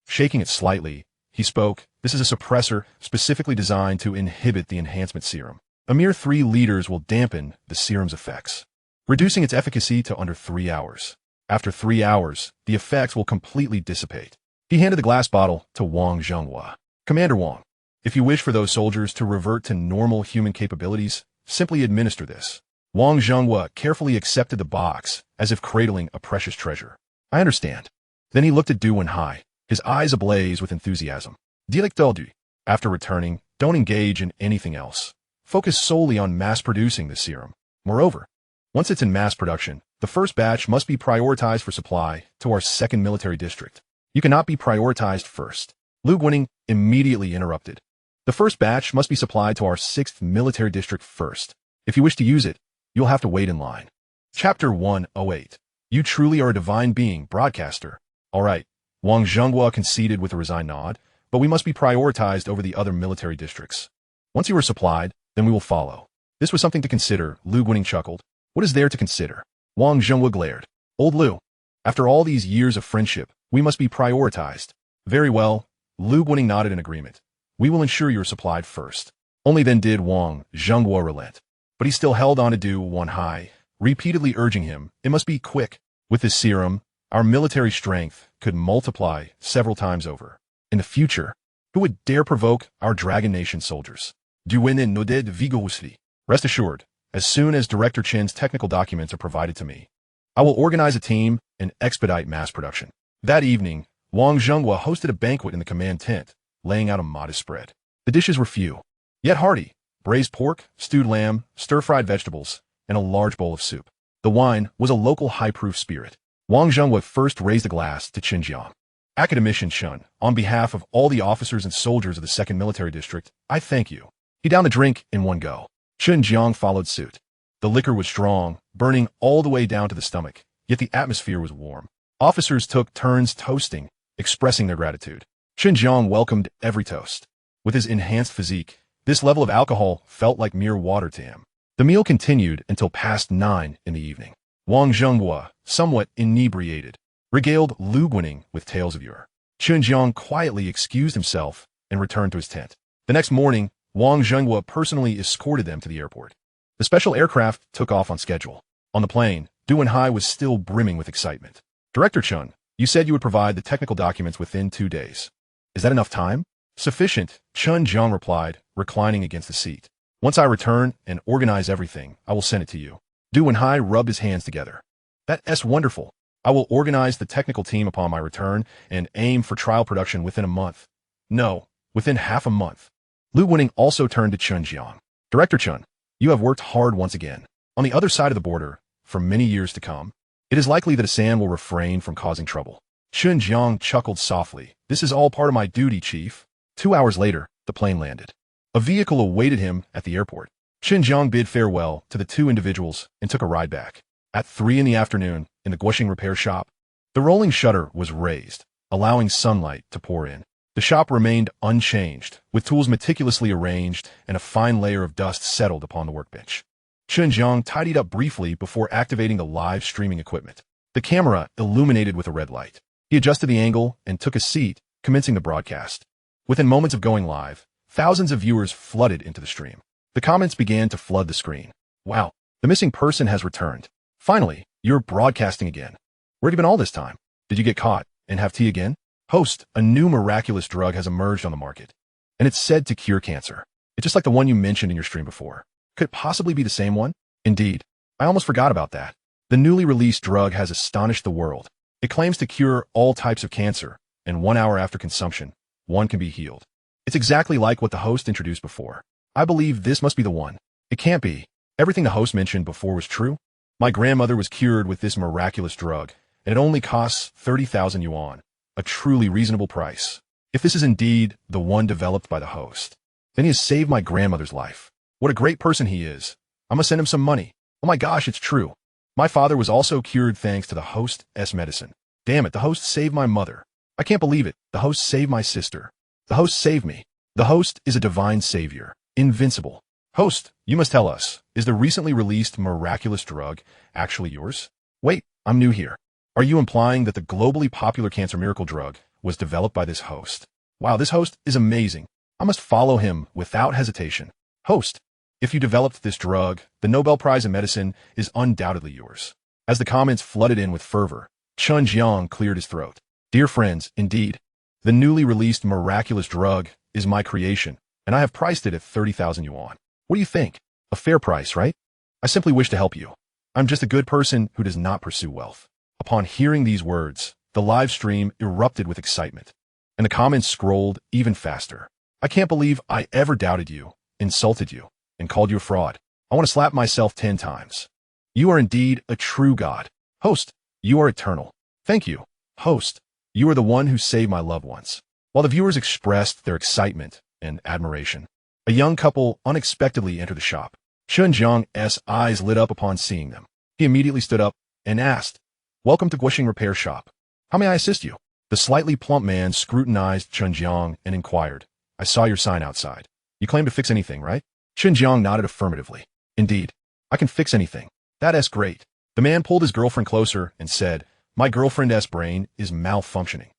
Shaking it slightly, he spoke. This is a suppressor specifically designed to inhibit the enhancement serum. A mere 3 liters will dampen the serum's effects, reducing its efficacy to under 3 hours. After 3 hours, the effects will completely dissipate. He handed the glass bottle to Wang Zhenghua. Commander Wang, if you wish for those soldiers to revert to normal human capabilities, simply administer this. Wang Zhenghua carefully accepted the box, as if cradling a precious treasure. I understand. Then he looked at Du Wenhai, his eyes ablaze with enthusiasm. Dilectoldu. After returning, don't engage in anything else. Focus solely on mass-producing the serum. Moreover, once it's in mass production, the first batch must be prioritized for supply to our 2nd military district. You cannot be prioritized first. Lu Guaning immediately interrupted. The first batch must be supplied to our 6th military district first. If you wish to use it, you'll have to wait in line. Chapter 108. You truly are a divine being, broadcaster. All right. Wang Zhenghua conceded with a resigned nod, but we must be prioritized over the other military districts. Once you are supplied, then we will follow. This was something to consider, Lu Guaning chuckled. What is there to consider? Wang Zhenghua glared. Old Lu, after all these years of friendship, We must be prioritized. Very well. Lu Guaning nodded in agreement. We will ensure you are supplied first. Only then did Wang Zhenghua relent. But he still held on to Du Wanhai, repeatedly urging him, it must be quick. With this serum, our military strength could multiply several times over. In the future, who would dare provoke our Dragon Nation soldiers? Du Wenin nodded vigorously. Rest assured, as soon as Director Chen's technical documents are provided to me, I will organize a team and expedite mass production. That evening, Wang Zhenghua hosted a banquet in the command tent, laying out a modest spread. The dishes were few, yet hearty: braised pork, stewed lamb, stir-fried vegetables, and a large bowl of soup. The wine was a local high-proof spirit. Wang Zhenghua first raised a glass to Chen Jiang. Academician Chen, on behalf of all the officers and soldiers of the 2nd Military District, I thank you. He downed the drink in one go. Chen Jiang followed suit. The liquor was strong, burning all the way down to the stomach, yet the atmosphere was warm. Officers took turns toasting, expressing their gratitude. Chen Jiang welcomed every toast. With his enhanced physique, this level of alcohol felt like mere water to him. The meal continued until past 9 in the evening. Wang Zhenghua, somewhat inebriated, regaled Lu Guaning with tales of yore. Chen Jiang quietly excused himself and returned to his tent. The next morning, Wang Zhenghua personally escorted them to the airport. The special aircraft took off on schedule. On the plane, Du Wanhai was still brimming with excitement. Director Chen, you said you would provide the technical documents within 2 days. Is that enough time? Sufficient, Chen Jiang replied, reclining against the seat. Once I return and organize everything, I will send it to you. Du Wanhai rubbed his hands together. That's wonderful. I will organize the technical team upon my return and aim for trial production within a month. No, within half a month. Lu Guaning also turned to Chen Jiang. Director Chen, you have worked hard once again. On the other side of the border, for many years to come, it is likely that Asan will refrain from causing trouble. Chen Jiang chuckled softly. This is all part of my duty, Chief. 2 hours later, the plane landed. A vehicle awaited him at the airport. Chen Jiang bid farewell to the 2 individuals and took a ride back. At 3 in the afternoon, in the Guoxing repair shop, the rolling shutter was raised, allowing sunlight to pour in. The shop remained unchanged, with tools meticulously arranged and a fine layer of dust settled upon the workbench. Chen Jiang tidied up briefly before activating the live streaming equipment. The camera illuminated with a red light. He adjusted the angle and took a seat, commencing the broadcast. Within moments of going live, thousands of viewers flooded into the stream. The comments began to flood the screen. Wow, the missing person has returned. Finally, you're broadcasting again. Where have you been all this time? Did you get caught and have tea again? Host, a new miraculous drug has emerged on the market, and it's said to cure cancer. It's just like the one you mentioned in your stream before. Could it possibly be the same one? Indeed. I almost forgot about that. The newly released drug has astonished the world. It claims to cure all types of cancer, and 1 hour after consumption, one can be healed. It's exactly like what the host introduced before. I believe this must be the one. It can't be. Everything the host mentioned before was true. My grandmother was cured with this miraculous drug, and it only costs 30,000 yuan, a truly reasonable price. If this is indeed the one developed by the host, then he has saved my grandmother's life. What a great person he is. I must send him some money. Oh my gosh, it's true. My father was also cured thanks to the host's medicine. Damn it, the host saved my mother. I can't believe it. The host saved my sister. The host saved me. The host is a divine savior. Invincible. Host, you must tell us, is the recently released miraculous drug actually yours? Wait, I'm new here. Are you implying that the globally popular cancer miracle drug was developed by this host? Wow, this host is amazing. I must follow him without hesitation. Host, if you developed this drug, the Nobel Prize in Medicine is undoubtedly yours. As the comments flooded in with fervor, Chen Jiang cleared his throat. Dear friends, indeed, the newly released miraculous drug is my creation, and I have priced it at 30,000 yuan. What do you think? A fair price, right? I simply wish to help you. I'm just a good person who does not pursue wealth. Upon hearing these words, the live stream erupted with excitement, and the comments scrolled even faster. I can't believe I ever doubted you, insulted you, and called you a fraud. I want to slap myself 10 times. You are indeed a true God. Host, you are eternal. Thank you. Host, you are the one who saved my loved ones. While the viewers expressed their excitement and admiration, a young couple unexpectedly entered the shop. Chen Jiang's eyes lit up upon seeing them. He immediately stood up and asked, "Welcome to Guoxing Repair Shop. How may I assist you?" The slightly plump man scrutinized Chen Jiang and inquired, "I saw your sign outside. You claim to fix anything, right?" Chen Jiang nodded affirmatively. "Indeed, I can fix anything. That's great." The man pulled his girlfriend closer and said, My girlfriend's brain is malfunctioning.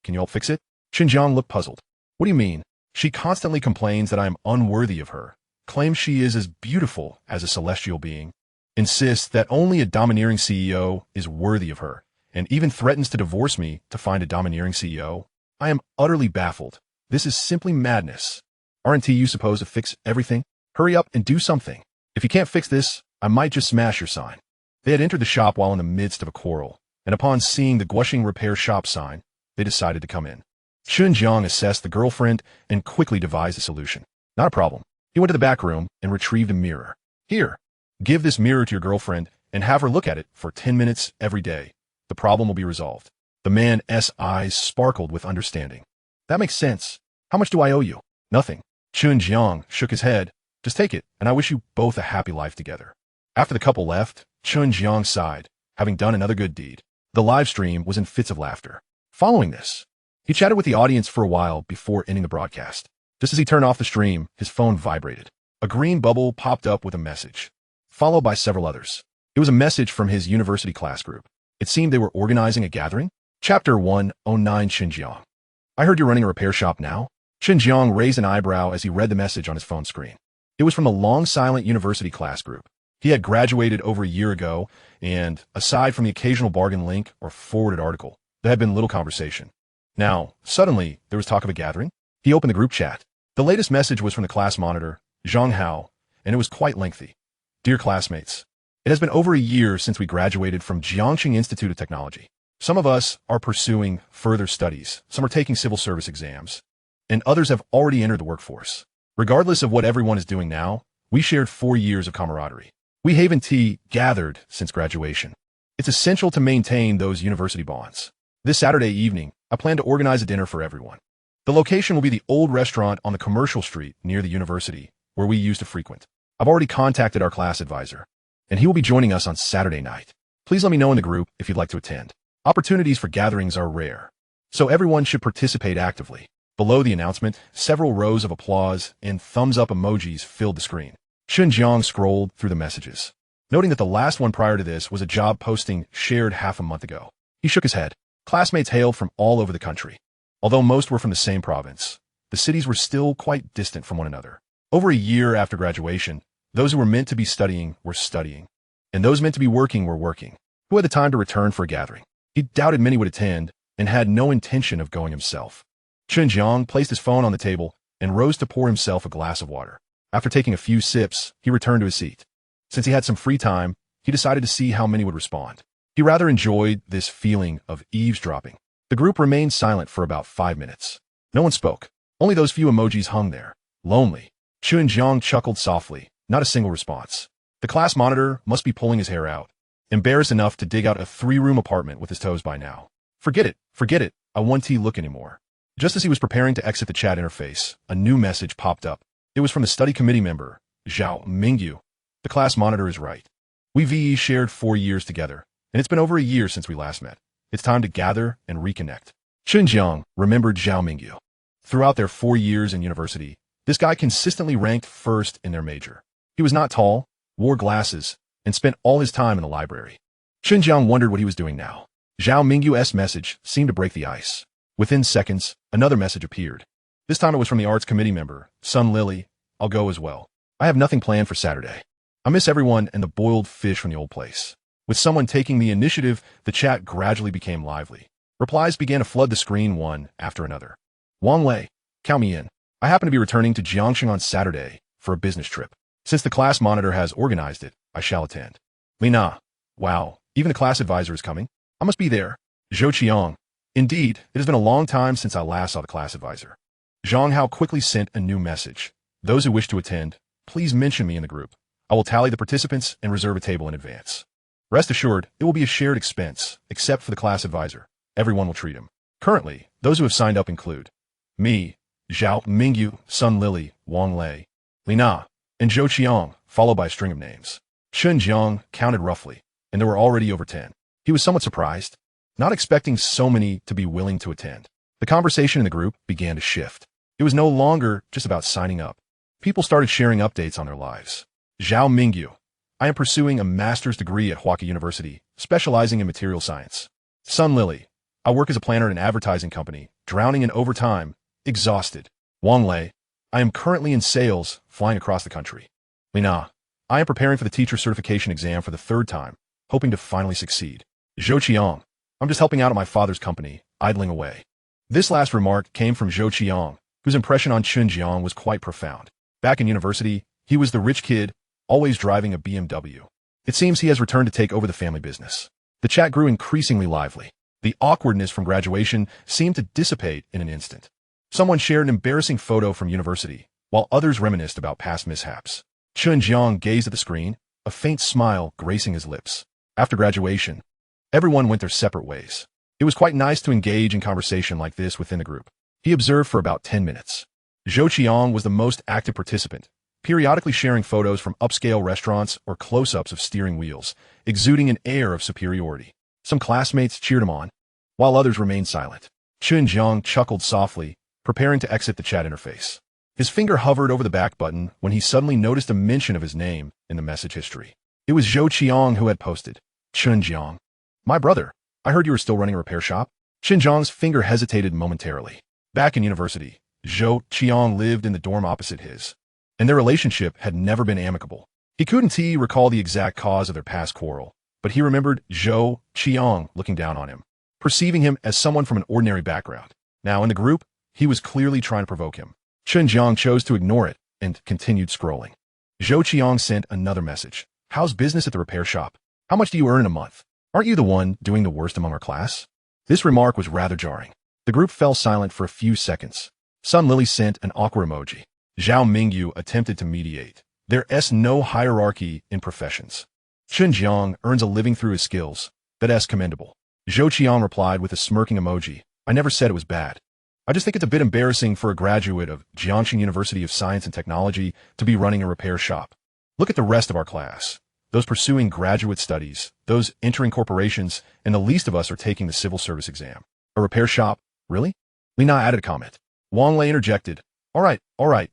Can you help fix it? Chen Jiang looked puzzled. What do you mean? She constantly complains that I am unworthy of her, claims she is as beautiful as a celestial being, insists that only a domineering CEO is worthy of her, and even threatens to divorce me to find a domineering CEO. I am utterly baffled. This is simply madness. Aren't you supposed to fix everything? Hurry up and do something. If you can't fix this, I might just smash your sign. They had entered the shop while in the midst of a quarrel, and upon seeing the Gushing repair shop sign, they decided to come in. Chen Jiang assessed the girlfriend and quickly devised a solution. Not a problem. He went to the back room and retrieved a mirror. Here, give this mirror to your girlfriend and have her look at it for 10 minutes every day. The problem will be resolved. The man's eyes sparkled with understanding. That makes sense. How much do I owe you? Nothing. Chen Jiang shook his head. Just take it, and I wish you both a happy life together. After the couple left, Chen Jiang sighed, having done another good deed. The live stream was in fits of laughter. Following this, he chatted with the audience for a while before ending the broadcast. Just as he turned off the stream, his phone vibrated. A green bubble popped up with a message, followed by several others. It was a message from his university class group. It seemed they were organizing a gathering. Chapter 109 Chen Jiang. I heard you're running a repair shop now? Chen Jiang raised an eyebrow as he read the message on his phone screen. It was from a long-silent university class group. He had graduated over a year ago, and aside from the occasional bargain link or forwarded article, there had been little conversation. Now, suddenly, there was talk of a gathering. He opened the group chat. The latest message was from the class monitor, Zhang Hao, and it was quite lengthy. Dear classmates, it has been over a year since we graduated from Jiangxing Institute of Technology. Some of us are pursuing further studies, some are taking civil service exams, and others have already entered the workforce. Regardless of what everyone is doing now, we shared 4 years of camaraderie. We haven't gathered since graduation. It's essential to maintain those university bonds. This Saturday evening, I plan to organize a dinner for everyone. The location will be the old restaurant on the commercial street near the university, where we used to frequent. I've already contacted our class advisor, and he will be joining us on Saturday night. Please let me know in the group if you'd like to attend. Opportunities for gatherings are rare, so everyone should participate actively. Below the announcement, several rows of applause and thumbs-up emojis filled the screen. Chen Jiang scrolled through the messages, noting that the last one prior to this was a job posting shared half a month ago. He shook his head. Classmates hailed from all over the country. Although most were from the same province, the cities were still quite distant from one another. Over a year after graduation, those who were meant to be studying were studying, and those meant to be working were working. Who had the time to return for a gathering? He doubted many would attend and had no intention of going himself. Chen Jiang placed his phone on the table and rose to pour himself a glass of water. After taking a few sips, he returned to his seat. Since he had some free time, he decided to see how many would respond. He rather enjoyed this feeling of eavesdropping. The group remained silent for about 5 minutes. No one spoke. Only those few emojis hung there, lonely. Chen Jiang chuckled softly, not a single response. The class monitor must be pulling his hair out, embarrassed enough to dig out a 3-room apartment with his toes by now. Forget it, I won't look anymore. Just as he was preparing to exit the chat interface, a new message popped up. It was from the study committee member, Zhao Mingyu. The class monitor is right. We shared 4 years together, and it's been over a year since we last met. It's time to gather and reconnect. Chen Jiang remembered Zhao Mingyu. Throughout their 4 years in university, this guy consistently ranked first in their major. He was not tall, wore glasses, and spent all his time in the library. Chen Jiang wondered what he was doing now. Zhao Mingyu's message seemed to break the ice. Within seconds, another message appeared. This time it was from the arts committee member, Sun Lily. I'll go as well. I have nothing planned for Saturday. I miss everyone and the boiled fish from the old place. With someone taking the initiative, the chat gradually became lively. Replies began to flood the screen one after another. Wang Lei, count me in. I happen to be returning to Jiangxing on Saturday for a business trip. Since the class monitor has organized it, I shall attend. Lina, wow, even the class advisor is coming. I must be there. Zhou Qiang, indeed, it has been a long time since I last saw the class advisor. Zhang Hao quickly sent a new message. Those who wish to attend, please mention me in the group. I will tally the participants and reserve a table in advance. Rest assured, it will be a shared expense, except for the class advisor. Everyone will treat him. Currently, those who have signed up include me, Zhao Mingyu, Sun Lily, Wang Lei, Lina, and Zhou Qiang, followed by a string of names. Chen Jiang counted roughly, and there were already over 10. He was somewhat surprised, not expecting so many to be willing to attend. The conversation in the group began to shift. It was no longer just about signing up. People started sharing updates on their lives. Zhao Mingyu, I am pursuing a master's degree at Huaka University, specializing in material science. Sun Lily. I work as a planner at an advertising company, drowning in overtime, exhausted. Wang Lei. I am currently in sales, flying across the country. Lina. I am preparing for the teacher certification exam for the third time, hoping to finally succeed. Zhou Qiang. I'm just helping out at my father's company, idling away. This last remark came from Zhou Qiang, whose impression on Chen Jiang was quite profound. Back in university, he was the rich kid, always driving a BMW. It seems he has returned to take over the family business. The chat grew increasingly lively. The awkwardness from graduation seemed to dissipate in an instant. Someone shared an embarrassing photo from university, while others reminisced about past mishaps. Chen Jiang gazed at the screen, a faint smile gracing his lips. After graduation, everyone went their separate ways. It was quite nice to engage in conversation like this within the group. He observed for about 10 minutes. Zhou Qiang was the most active participant, periodically sharing photos from upscale restaurants or close-ups of steering wheels, exuding an air of superiority. Some classmates cheered him on, while others remained silent. Chen Jiang chuckled softly, preparing to exit the chat interface. His finger hovered over the back button when he suddenly noticed a mention of his name in the message history. It was Zhou Qiang who had posted. Chen Jiang. My brother, I heard you were still running a repair shop? Chen Jiang's finger hesitated momentarily. Back in university, Zhou Qiang lived in the dorm opposite his, and their relationship had never been amicable. He couldn't recall the exact cause of their past quarrel, but he remembered Zhou Qiang looking down on him, perceiving him as someone from an ordinary background. Now in the group, he was clearly trying to provoke him. Chen Jiang chose to ignore it and continued scrolling. Zhou Qiang sent another message. How's business at the repair shop? How much do you earn in a month? Aren't you the one doing the worst among our class? This remark was rather jarring. The group fell silent for a few seconds. Sun Lily sent an awkward emoji. Zhao Mingyu attempted to mediate. There's no hierarchy in professions. Chen Jiang earns a living through his skills. That's commendable. Zhou Qiang replied with a smirking emoji. I never said it was bad. I just think it's a bit embarrassing for a graduate of Jiangxing University of Science and Technology to be running a repair shop. Look at the rest of our class. Those pursuing graduate studies, those entering corporations, and the least of us are taking the civil service exam. A repair shop? Really? Lina added a comment. Wang Lei interjected. All right,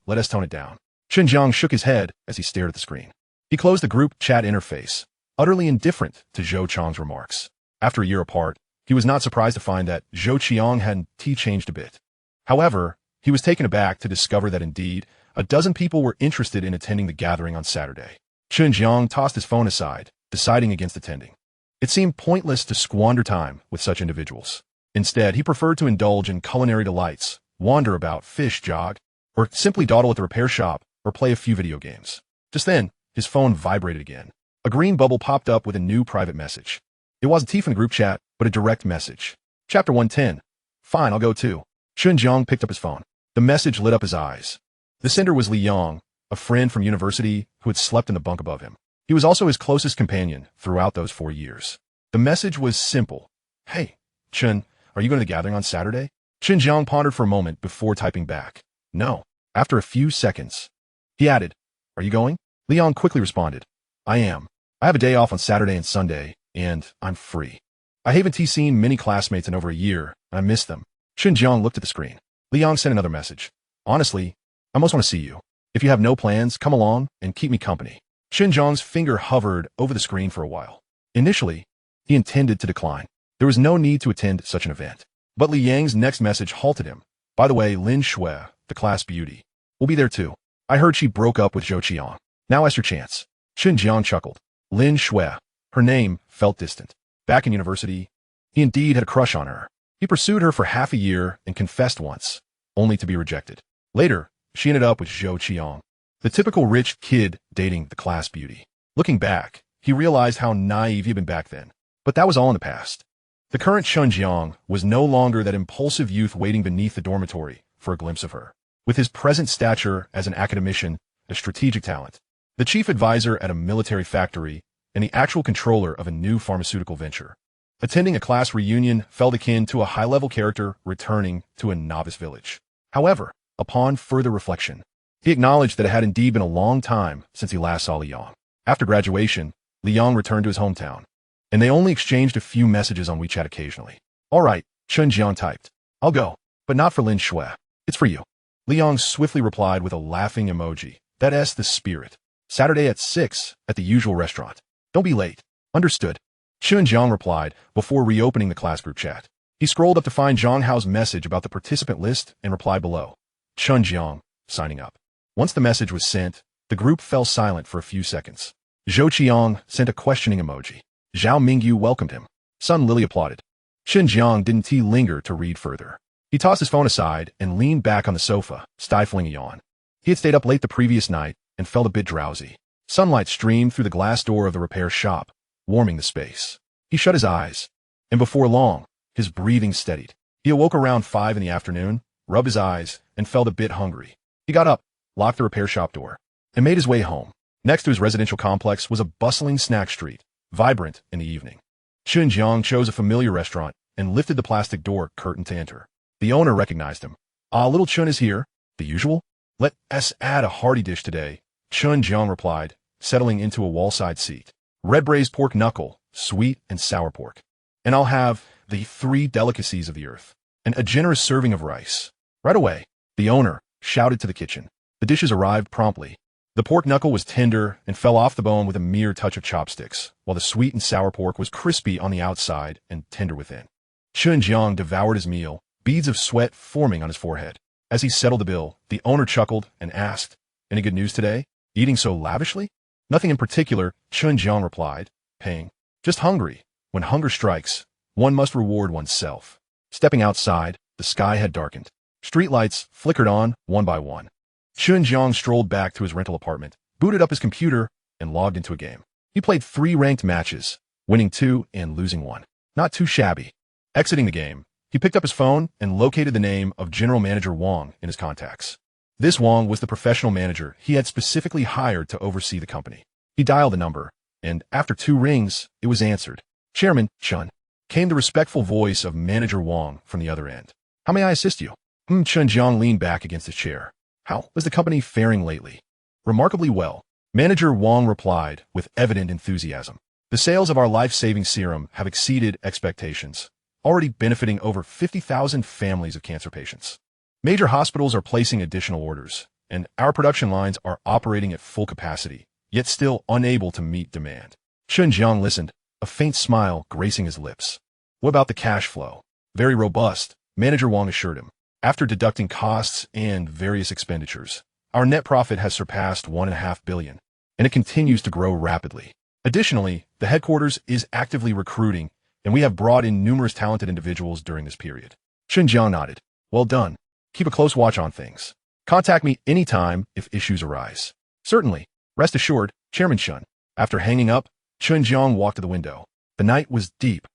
let us tone it down. Chen Jiang shook his head as he stared at the screen. He closed the group chat interface, utterly indifferent to Zhou Qiang's remarks. After a year apart, he was not surprised to find that Zhou Qiang had changed a bit. However, he was taken aback to discover that indeed, a dozen people were interested in attending the gathering on Saturday. Chen Jiang tossed his phone aside, deciding against attending. It seemed pointless to squander time with such individuals. Instead, he preferred to indulge in culinary delights, wander about, fish, jog, or simply dawdle at the repair shop or play a few video games. Just then, his phone vibrated again. A green bubble popped up with a new private message. It wasn't Tifa in the group chat, but a direct message. Chapter 110. Fine, I'll go too. Chen Jiang picked up his phone. The message lit up his eyes. The sender was Li Yang, a friend from university who had slept in the bunk above him. He was also his closest companion throughout those 4 years. The message was simple. Hey, Chen, are you going to the gathering on Saturday? Chen Jiang pondered for a moment before typing back. No. After a few seconds, he added, Are you going? Li Yang quickly responded. I am. I have a day off on Saturday and Sunday, and I'm free. I haven't seen many classmates in over a year, and I miss them. Chen Jiang looked at the screen. Li Yang sent another message. Honestly, I most want to see you. If you have no plans, come along and keep me company. Chen Jiang's finger hovered over the screen for a while. Initially, he intended to decline. There was no need to attend such an event. But Li Yang's next message halted him. By the way, Lin Shui, the class beauty, will be there too. I heard she broke up with Zhou Qiang. Now is your chance. Chen Jiang chuckled. Lin Shui. Her name felt distant. Back in university, he indeed had a crush on her. He pursued her for half a year and confessed once, only to be rejected. Later, she ended up with Zhou Qiang, the typical rich kid dating the class beauty. Looking back, he realized how naive he'd been back then. But that was all in the past. The current Chen Jiang was no longer that impulsive youth waiting beneath the dormitory for a glimpse of her. With his present stature as an academician, a strategic talent, the chief advisor at a military factory, and the actual controller of a new pharmaceutical venture, attending a class reunion felt akin to a high-level character returning to a novice village. However, upon further reflection, he acknowledged that it had indeed been a long time since he last saw Li Yang. After graduation, Li Yang returned to his hometown, and they only exchanged a few messages on WeChat occasionally. All right, Chen Jiang typed. I'll go, but not for Lin Shui. It's for you. Li Yang swiftly replied with a laughing emoji. That's the spirit. Saturday at 6 at the usual restaurant. Don't be late. Understood. Chen Jiang replied before reopening the class group chat. He scrolled up to find Zhang Hao's message about the participant list and replied below. Chen Jiang, signing up. Once the message was sent, the group fell silent for a few seconds. Zhou Qiang sent a questioning emoji. Zhao Mingyu welcomed him. Sun Lily applauded. Chen Jiang didn't linger to read further. He tossed his phone aside and leaned back on the sofa, stifling a yawn. He had stayed up late the previous night and felt a bit drowsy. Sunlight streamed through the glass door of the repair shop, warming the space. He shut his eyes, and before long, his breathing steadied. He awoke around 5 in the afternoon, rubbed his eyes, and felt a bit hungry. He got up, locked the repair shop door, and made his way home. Next to his residential complex was a bustling snack street, vibrant in the evening. Chen Jiang chose a familiar restaurant and lifted the plastic door curtain to enter. The owner recognized him. "Ah, little Chen is here. The usual? Let us add a hearty dish today," Chen Jiang replied, settling into a wall-side seat. "Red braised pork knuckle, sweet and sour pork. And I'll have the 3 delicacies of the earth, and a generous serving of rice." Right away, the owner shouted to the kitchen. The dishes arrived promptly. The pork knuckle was tender and fell off the bone with a mere touch of chopsticks, while the sweet and sour pork was crispy on the outside and tender within. Chen Jiang devoured his meal, beads of sweat forming on his forehead. As he settled the bill, the owner chuckled and asked, "Any good news today? Eating so lavishly?" "Nothing in particular," Chen Jiang replied, paying. "Just hungry. When hunger strikes, one must reward oneself." Stepping outside, the sky had darkened. Streetlights flickered on, one by one. Chen Jiang strolled back to his rental apartment, booted up his computer, and logged into a game. He played 3 ranked matches, winning 2 and losing 1. Not too shabby. Exiting the game, he picked up his phone and located the name of General Manager Wang in his contacts. This Wang was the professional manager he had specifically hired to oversee the company. He dialed the number, and after 2 rings, it was answered. "Chairman Chen," came the respectful voice of Manager Wang from the other end. "How may I assist you?" Chen Jiang leaned back against his chair. "How was the company faring lately?" "Remarkably well," Manager Wang replied with evident enthusiasm. "The sales of our life-saving serum have exceeded expectations, already benefiting over 50,000 families of cancer patients. Major hospitals are placing additional orders, and our production lines are operating at full capacity, yet still unable to meet demand." Chen Jiang listened, a faint smile gracing his lips. "What about the cash flow?" "Very robust," Manager Wang assured him. "After deducting costs and various expenditures, our net profit has surpassed 1.5 billion, and it continues to grow rapidly. Additionally, the headquarters is actively recruiting, and we have brought in numerous talented individuals during this period." Chen Jiang nodded. "Well done. Keep a close watch on things. Contact me anytime if issues arise." "Certainly. Rest assured, Chairman Chen." After hanging up, Chen Jiang walked to the window. The night was deep,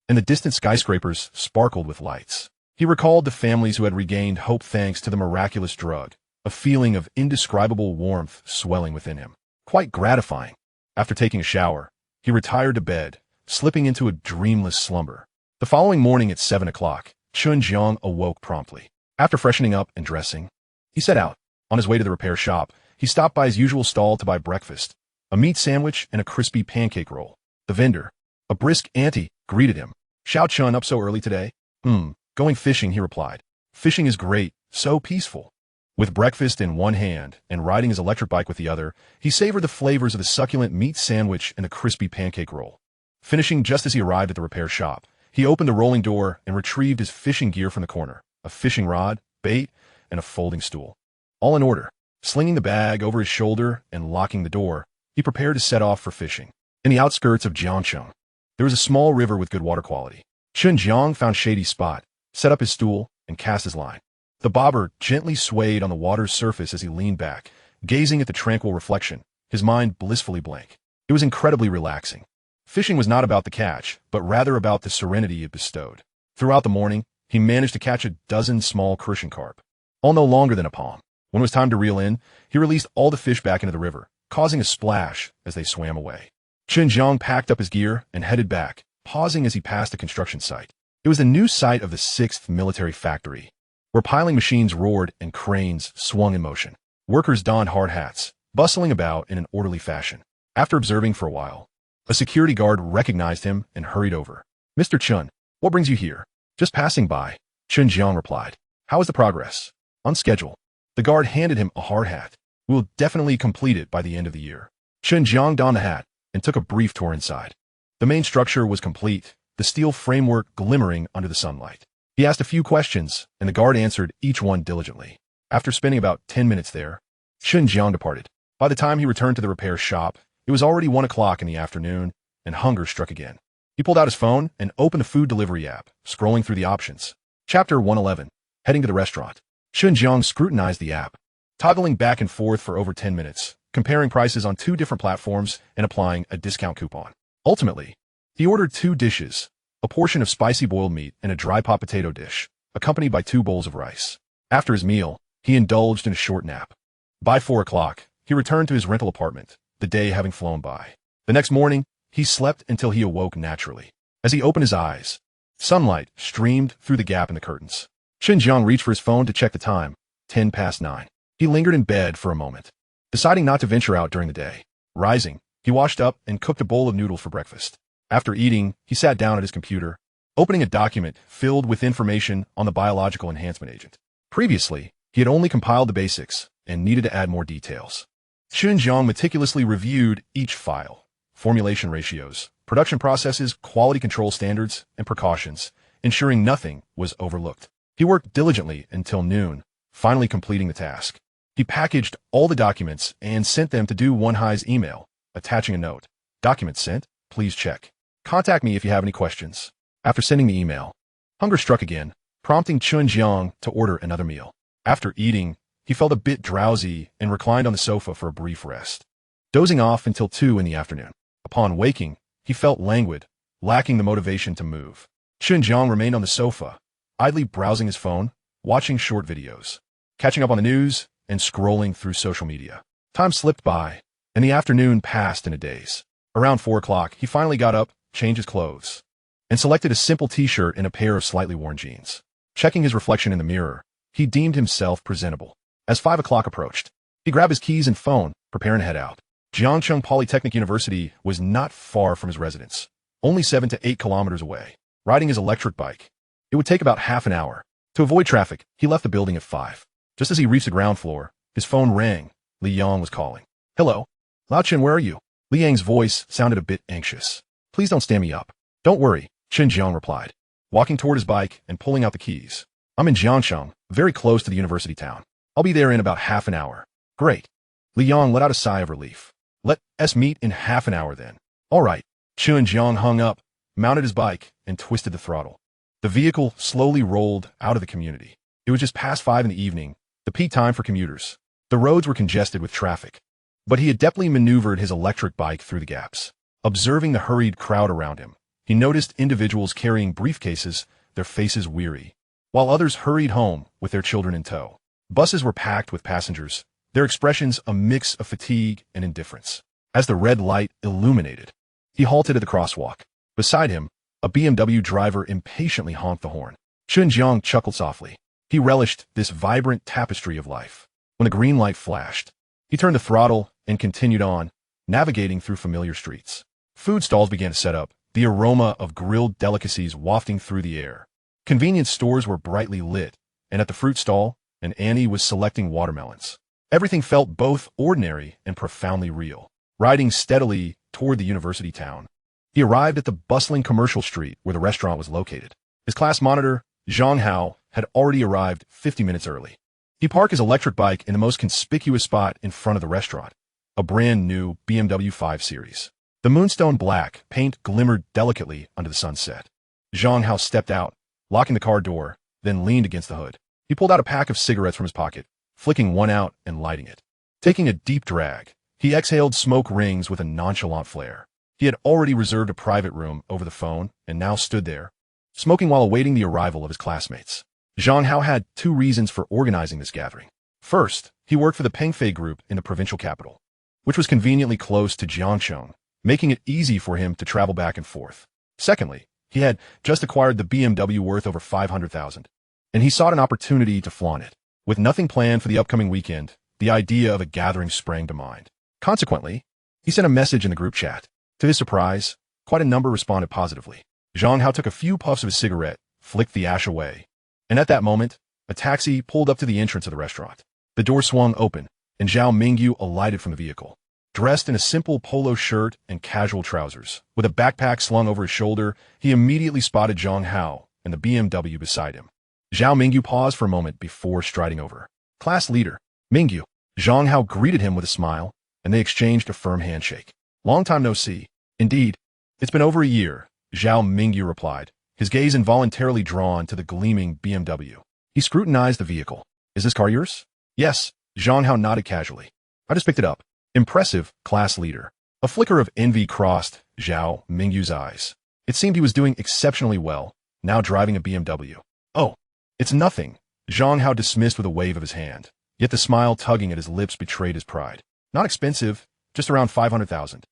and the distant skyscrapers sparkled with lights. He recalled the families who had regained hope thanks to the miraculous drug, a feeling of indescribable warmth swelling within him. Quite gratifying. After taking a shower, he retired to bed, slipping into a dreamless slumber. The following morning at 7 o'clock, Chen Jiang awoke promptly. After freshening up and dressing, he set out. On his way to the repair shop, he stopped by his usual stall to buy breakfast, a meat sandwich and a crispy pancake roll. The vendor, a brisk auntie, greeted him. "Xiao Chun up so early today?" Going fishing," he replied. "Fishing is great, so peaceful." With breakfast in one hand and riding his electric bike with the other, he savored the flavors of the succulent meat sandwich and the crispy pancake roll. Finishing just as he arrived at the repair shop, he opened the rolling door and retrieved his fishing gear from the corner, a fishing rod, bait, and a folding stool. All in order. Slinging the bag over his shoulder and locking the door, he prepared to set off for fishing. In the outskirts of Jiangcheng, there was a small river with good water quality. Chen Jiang found a shady spot, set up his stool, and cast his line. The bobber gently swayed on the water's surface as he leaned back, gazing at the tranquil reflection, his mind blissfully blank. It was incredibly relaxing. Fishing was not about the catch, but rather about the serenity it bestowed. Throughout the morning, he managed to catch a dozen small crucian carp, all no longer than a palm. When it was time to reel in, he released all the fish back into the river, causing a splash as they swam away. Chen Jiang packed up his gear and headed back, pausing as he passed a construction site. It was the new site of the 6th Military Factory, where piling machines roared and cranes swung in motion. Workers donned hard hats, bustling about in an orderly fashion. After observing for a while, a security guard recognized him and hurried over. "Mr. Chun, what brings you here?" "Just passing by," Chen Jiang replied. "How is the progress?" "On schedule." The guard handed him a hard hat. "We will definitely complete it by the end of the year." Chen Jiang donned the hat and took a brief tour inside. The main structure was complete, the steel framework glimmering under the sunlight. He asked a few questions, and the guard answered each one diligently. After spending about 10 minutes there, Chen Jiang departed. By the time he returned to the repair shop, it was already 1 o'clock in the afternoon, and hunger struck again. He pulled out his phone and opened the food delivery app, scrolling through the options. Chapter 111. Heading to the restaurant. Chen Jiang scrutinized the app, toggling back and forth for over 10 minutes, comparing prices on 2 different platforms and applying a discount coupon. Ultimately, he ordered 2 dishes, a portion of spicy boiled meat and a dry pot potato dish, accompanied by 2 bowls of rice. After his meal, he indulged in a short nap. By 4 o'clock, he returned to his rental apartment, the day having flown by. The next morning, he slept until he awoke naturally. As he opened his eyes, sunlight streamed through the gap in the curtains. Chen Jiang reached for his phone to check the time, 10 past 9. He lingered in bed for a moment, deciding not to venture out during the day. Rising, he washed up and cooked a bowl of noodles for breakfast. After eating, he sat down at his computer, opening a document filled with information on the biological enhancement agent. Previously, he had only compiled the basics and needed to add more details. Chen Jiang meticulously reviewed each file, formulation ratios, production processes, quality control standards, and precautions, ensuring nothing was overlooked. He worked diligently until noon, finally completing the task. He packaged all the documents and sent them to Du Wenhai's email, attaching a note. Documents sent, please check. Contact me if you have any questions. After sending the email, hunger struck again, prompting Chen Jiang to order another meal. After eating, he felt a bit drowsy and reclined on the sofa for a brief rest, dozing off until 2 in the afternoon. Upon waking, he felt languid, lacking the motivation to move. Chen Jiang remained on the sofa, idly browsing his phone, watching short videos, catching up on the news, and scrolling through social media. Time slipped by, and the afternoon passed in a daze. Around 4 o'clock, he finally got up, changed his clothes, and selected a simple t-shirt and a pair of slightly worn jeans. Checking his reflection in the mirror, he deemed himself presentable. As 5 o'clock approached, he grabbed his keys and phone, preparing to head out. Jiangcheng Polytechnic University was not far from his residence, only 7 to 8 kilometers away. Riding his electric bike, it would take about half an hour. To avoid traffic, he left the building at 5. Just as he reached the ground floor, his phone rang. Li Yang was calling. Hello? Lao Chen, where are you? Li Yang's voice sounded a bit anxious. Please don't stand me up. Don't worry, Chen Jiang replied, walking toward his bike and pulling out the keys. I'm in Jiangcheng, very close to the university town. I'll be there in about half an hour. Great. Li Yang let out a sigh of relief. Let us meet in half an hour then. All right. Chen Jiang hung up, mounted his bike, and twisted the throttle. The vehicle slowly rolled out of the community. It was just past 5 in the evening, the peak time for commuters. The roads were congested with traffic, but he adeptly maneuvered his electric bike through the gaps. Observing the hurried crowd around him, he noticed individuals carrying briefcases, their faces weary, while others hurried home with their children in tow. Buses were packed with passengers, their expressions a mix of fatigue and indifference. As the red light illuminated, he halted at the crosswalk. Beside him, a BMW driver impatiently honked the horn. Chen Jiang chuckled softly. He relished this vibrant tapestry of life. When the green light flashed, he turned the throttle and continued on, navigating through familiar streets. Food stalls began to set up, the aroma of grilled delicacies wafting through the air. Convenience stores were brightly lit, and at the fruit stall, an Annie was selecting watermelons. Everything felt both ordinary and profoundly real. Riding steadily toward the university town, he arrived at the bustling commercial street where the restaurant was located. His class monitor, Zhang Hao, had already arrived 50 minutes early. He parked his electric bike in the most conspicuous spot in front of the restaurant, a brand new BMW 5 Series. The moonstone black paint glimmered delicately under the sunset. Zhang Hao stepped out, locking the car door, then leaned against the hood. He pulled out a pack of cigarettes from his pocket, flicking one out and lighting it. Taking a deep drag, he exhaled smoke rings with a nonchalant flair. He had already reserved a private room over the phone and now stood there, smoking while awaiting the arrival of his classmates. Zhang Hao had 2 reasons for organizing this gathering. First, he worked for the Pengfei Group in the provincial capital, which was conveniently close to Jiangcheng, making it easy for him to travel back and forth. Secondly, he had just acquired the BMW worth over 500,000, and he sought an opportunity to flaunt it. With nothing planned for the upcoming weekend, the idea of a gathering sprang to mind. Consequently, he sent a message in the group chat. To his surprise, quite a number responded positively. Zhang Hao took a few puffs of his cigarette, flicked the ash away, and at that moment, a taxi pulled up to the entrance of the restaurant. The door swung open, and Zhao Mingyu alighted from the vehicle. Dressed in a simple polo shirt and casual trousers, with a backpack slung over his shoulder, he immediately spotted Zhang Hao and the BMW beside him. Zhao Mingyu paused for a moment before striding over. Class leader, Mingyu. Zhang Hao greeted him with a smile, and they exchanged a firm handshake. Long time no see. Indeed, it's been over a year, Zhao Mingyu replied, his gaze involuntarily drawn to the gleaming BMW. He scrutinized the vehicle. Is this car yours? Yes, Zhang Hao nodded casually. I just picked it up. Impressive, class leader. A flicker of envy crossed Zhao Mingyu's eyes. It seemed he was doing exceptionally well, now driving a BMW. Oh, it's nothing, Zhang Hao dismissed with a wave of his hand. Yet the smile tugging at his lips betrayed his pride. Not expensive, just around 500,000.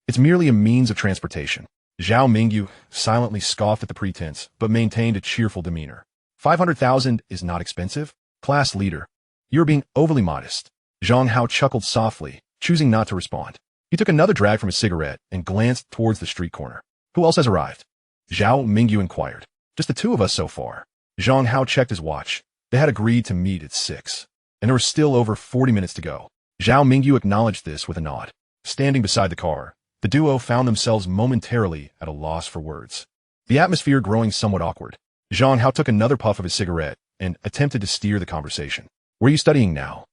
It's merely a means of transportation. Zhao Mingyu silently scoffed at the pretense, but maintained a cheerful demeanor. 500,000 is not expensive? Class leader. You're being overly modest. Zhang Hao chuckled softly, choosing not to respond. He took another drag from his cigarette and glanced towards the street corner. Who else has arrived? Zhao Mingyu inquired. Just the two of us so far. Zhang Hao checked his watch. They had agreed to meet at 6, and there was still over 40 minutes to go. Zhao Mingyu acknowledged this with a nod. Standing beside the car, the duo found themselves momentarily at a loss for words. The atmosphere growing somewhat awkward. Zhang Hao took another puff of his cigarette and attempted to steer the conversation. Where are you studying now?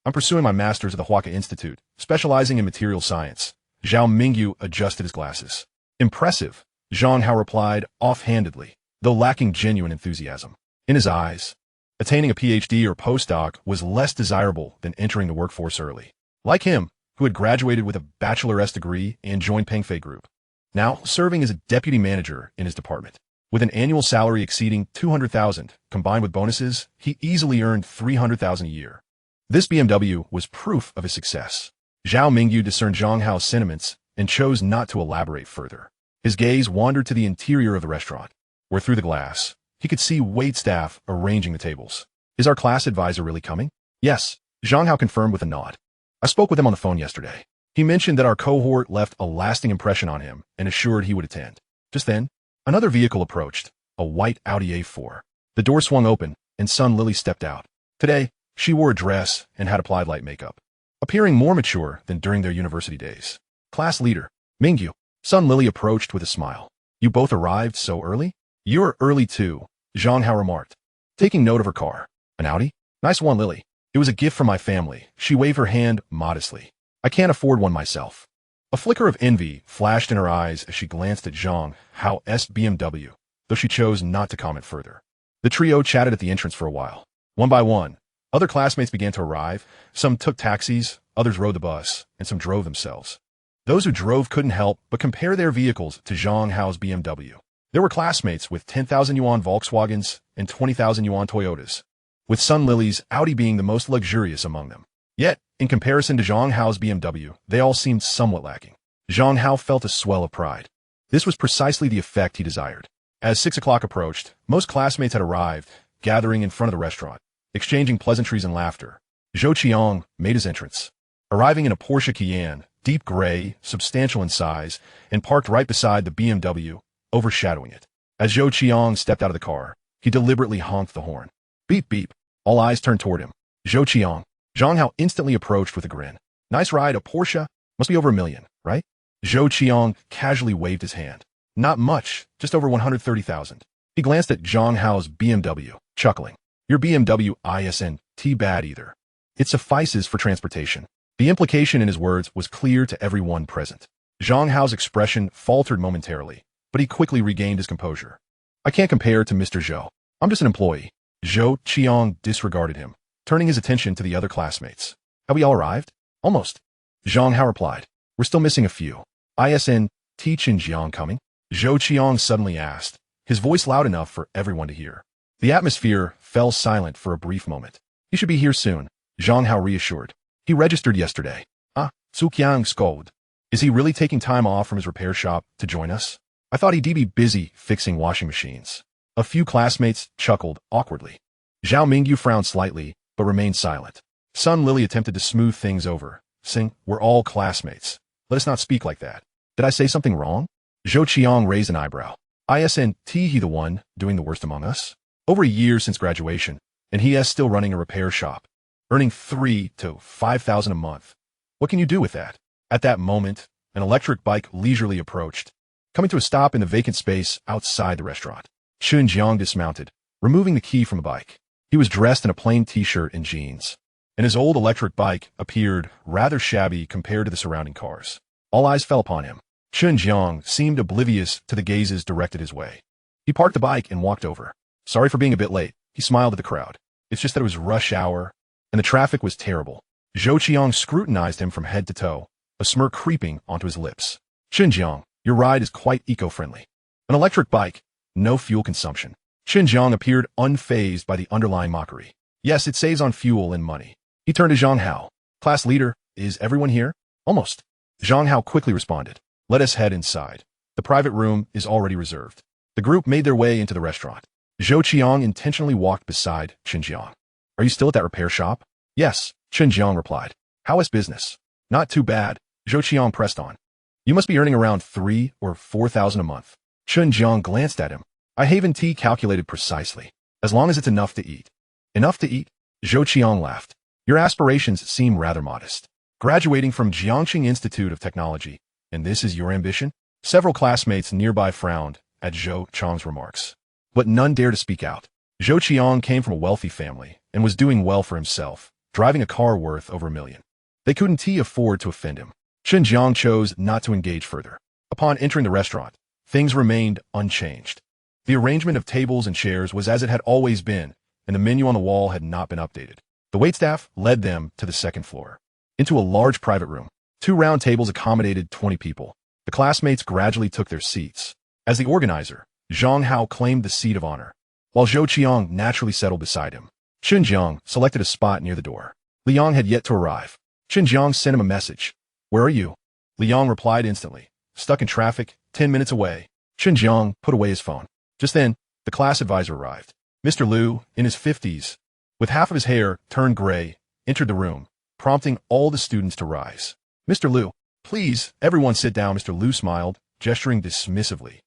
I'm pursuing my master's at the Huaca Institute, specializing in material science. Zhao Mingyu adjusted his glasses. Impressive, Zhang Hao replied offhandedly, though lacking genuine enthusiasm. In his eyes, attaining a PhD or postdoc was less desirable than entering the workforce early. Like him, who had graduated with a bachelor's degree and joined Pengfei Group, now serving as a deputy manager in his department. With an annual salary exceeding 200,000, combined with bonuses, he easily earned 300,000 a year. This BMW was proof of his success. Zhao Mingyu discerned Zhang Hao's sentiments and chose not to elaborate further. His gaze wandered to the interior of the restaurant, where through the glass, he could see waitstaff arranging the tables. Is our class advisor really coming? Yes, Zhang Hao confirmed with a nod. I spoke with him on the phone yesterday. He mentioned that our cohort left a lasting impression on him and assured he would attend. Just then, another vehicle approached, a white Audi A4. The door swung open, and Sun Lily stepped out. Today, she wore a dress and had applied light makeup, appearing more mature than during their university days. Class leader, Mingyu. Sun Lily approached with a smile. You both arrived so early? You're early too, Zhang Hao remarked, taking note of her car. An Audi? Nice one, Lily. It was a gift from my family. She waved her hand modestly. I can't afford one myself. A flicker of envy flashed in her eyes as she glanced at Zhang Hao's BMW, though she chose not to comment further. The trio chatted at the entrance for a while. One by one, other classmates began to arrive. Some took taxis, others rode the bus, and some drove themselves. Those who drove couldn't help but compare their vehicles to Zhang Hao's BMW. There were classmates with 10,000 yuan Volkswagens and 20,000 yuan Toyotas, with Sun Lily's Audi being the most luxurious among them. Yet, in comparison to Zhang Hao's BMW, they all seemed somewhat lacking. Zhang Hao felt a swell of pride. This was precisely the effect he desired. As 6 o'clock approached, most classmates had arrived, gathering in front of the restaurant, exchanging pleasantries and laughter. Zhou Qiang made his entrance, arriving in a Porsche Cayenne, deep gray, substantial in size, and parked right beside the BMW, overshadowing it. As Zhou Qiang stepped out of the car, he deliberately honked the horn. Beep beep. All eyes turned toward him. Zhou Qiang. Zhang Hao instantly approached with a grin. Nice ride, a Porsche? Must be over $1 million, right? Zhou Qiang casually waved his hand. Not much, just over 130,000. He glanced at Zhang Hao's BMW, chuckling. Your BMW isn't bad either. It suffices for transportation. The implication in his words was clear to everyone present. Zhang Hao's expression faltered momentarily, but he quickly regained his composure. I can't compare to Mr. Zhou. I'm just an employee. Zhou Qiang disregarded him, turning his attention to the other classmates. Have we all arrived? Almost. Zhang Hao replied. We're still missing a few. Chen Jiang coming? Zhou Qiang suddenly asked, his voice loud enough for everyone to hear. The atmosphere fell silent for a brief moment. He should be here soon, Zhang Hao reassured. He registered yesterday. Qiang scolded. Is he really taking time off from his repair shop to join us? I thought he'd be busy fixing washing machines. A few classmates chuckled awkwardly. Zhao Mingyu frowned slightly, but remained silent. Sun Lily attempted to smooth things over, saying, we're all classmates. Let us not speak like that. Did I say something wrong? Zhou Qiang raised an eyebrow. Isn't he the one doing the worst among us? Over a year since graduation, and he is still running a repair shop, earning 3,000 to 5,000 a month. What can you do with that? At that moment, an electric bike leisurely approached, coming to a stop in the vacant space outside the restaurant. Chen Jiang dismounted, removing the key from the bike. He was dressed in a plain t-shirt and jeans, and his old electric bike appeared rather shabby compared to the surrounding cars. All eyes fell upon him. Chen Jiang seemed oblivious to the gazes directed his way. He parked the bike and walked over. Sorry for being a bit late, he smiled at the crowd. It's just that it was rush hour, and the traffic was terrible. Zhou Qiang scrutinized him from head to toe, a smirk creeping onto his lips. Chen Jiang, your ride is quite eco-friendly. An electric bike, no fuel consumption. Chen Jiang appeared unfazed by the underlying mockery. Yes, it saves on fuel and money. He turned to Zhang Hao. Class leader, is everyone here? Almost. Zhang Hao quickly responded. Let us head inside. The private room is already reserved. The group made their way into the restaurant. Zhou Qiang intentionally walked beside Chen Jiang. Are you still at that repair shop? Yes, Chen Jiang replied. How is business? Not too bad, Zhou Qiang pressed on. You must be earning around 3,000 or 4,000 a month. Chen Jiang glanced at him. I haven't calculated precisely. As long as it's enough to eat. Enough to eat? Zhou Qiang laughed. Your aspirations seem rather modest. Graduating from Jiangxing Institute of Technology, and this is your ambition? Several classmates nearby frowned at Zhou Qiang's remarks, but none dared to speak out. Zhou Qiang came from a wealthy family and was doing well for himself, driving a car worth over $1 million. They couldn't afford to offend him. Chen Jiang chose not to engage further. Upon entering the restaurant, things remained unchanged. The arrangement of tables and chairs was as it had always been, and the menu on the wall had not been updated. The waitstaff led them to the second floor, into a large private room. 2 round tables accommodated 20 people. The classmates gradually took their seats. As the organizer, Zhang Hao claimed the seat of honor, while Zhou Qiang naturally settled beside him. Chen Jiang selected a spot near the door. Liang had yet to arrive. Chen Jiang sent him a message. Where are you? Liang replied instantly. Stuck in traffic, 10 minutes away. Chen Jiang put away his phone. Just then, the class advisor arrived. Mr. Liu, in his 50s, with half of his hair turned gray, entered the room, prompting all the students to rise. Mr. Liu, please, everyone sit down. Mr. Liu smiled, gesturing dismissively.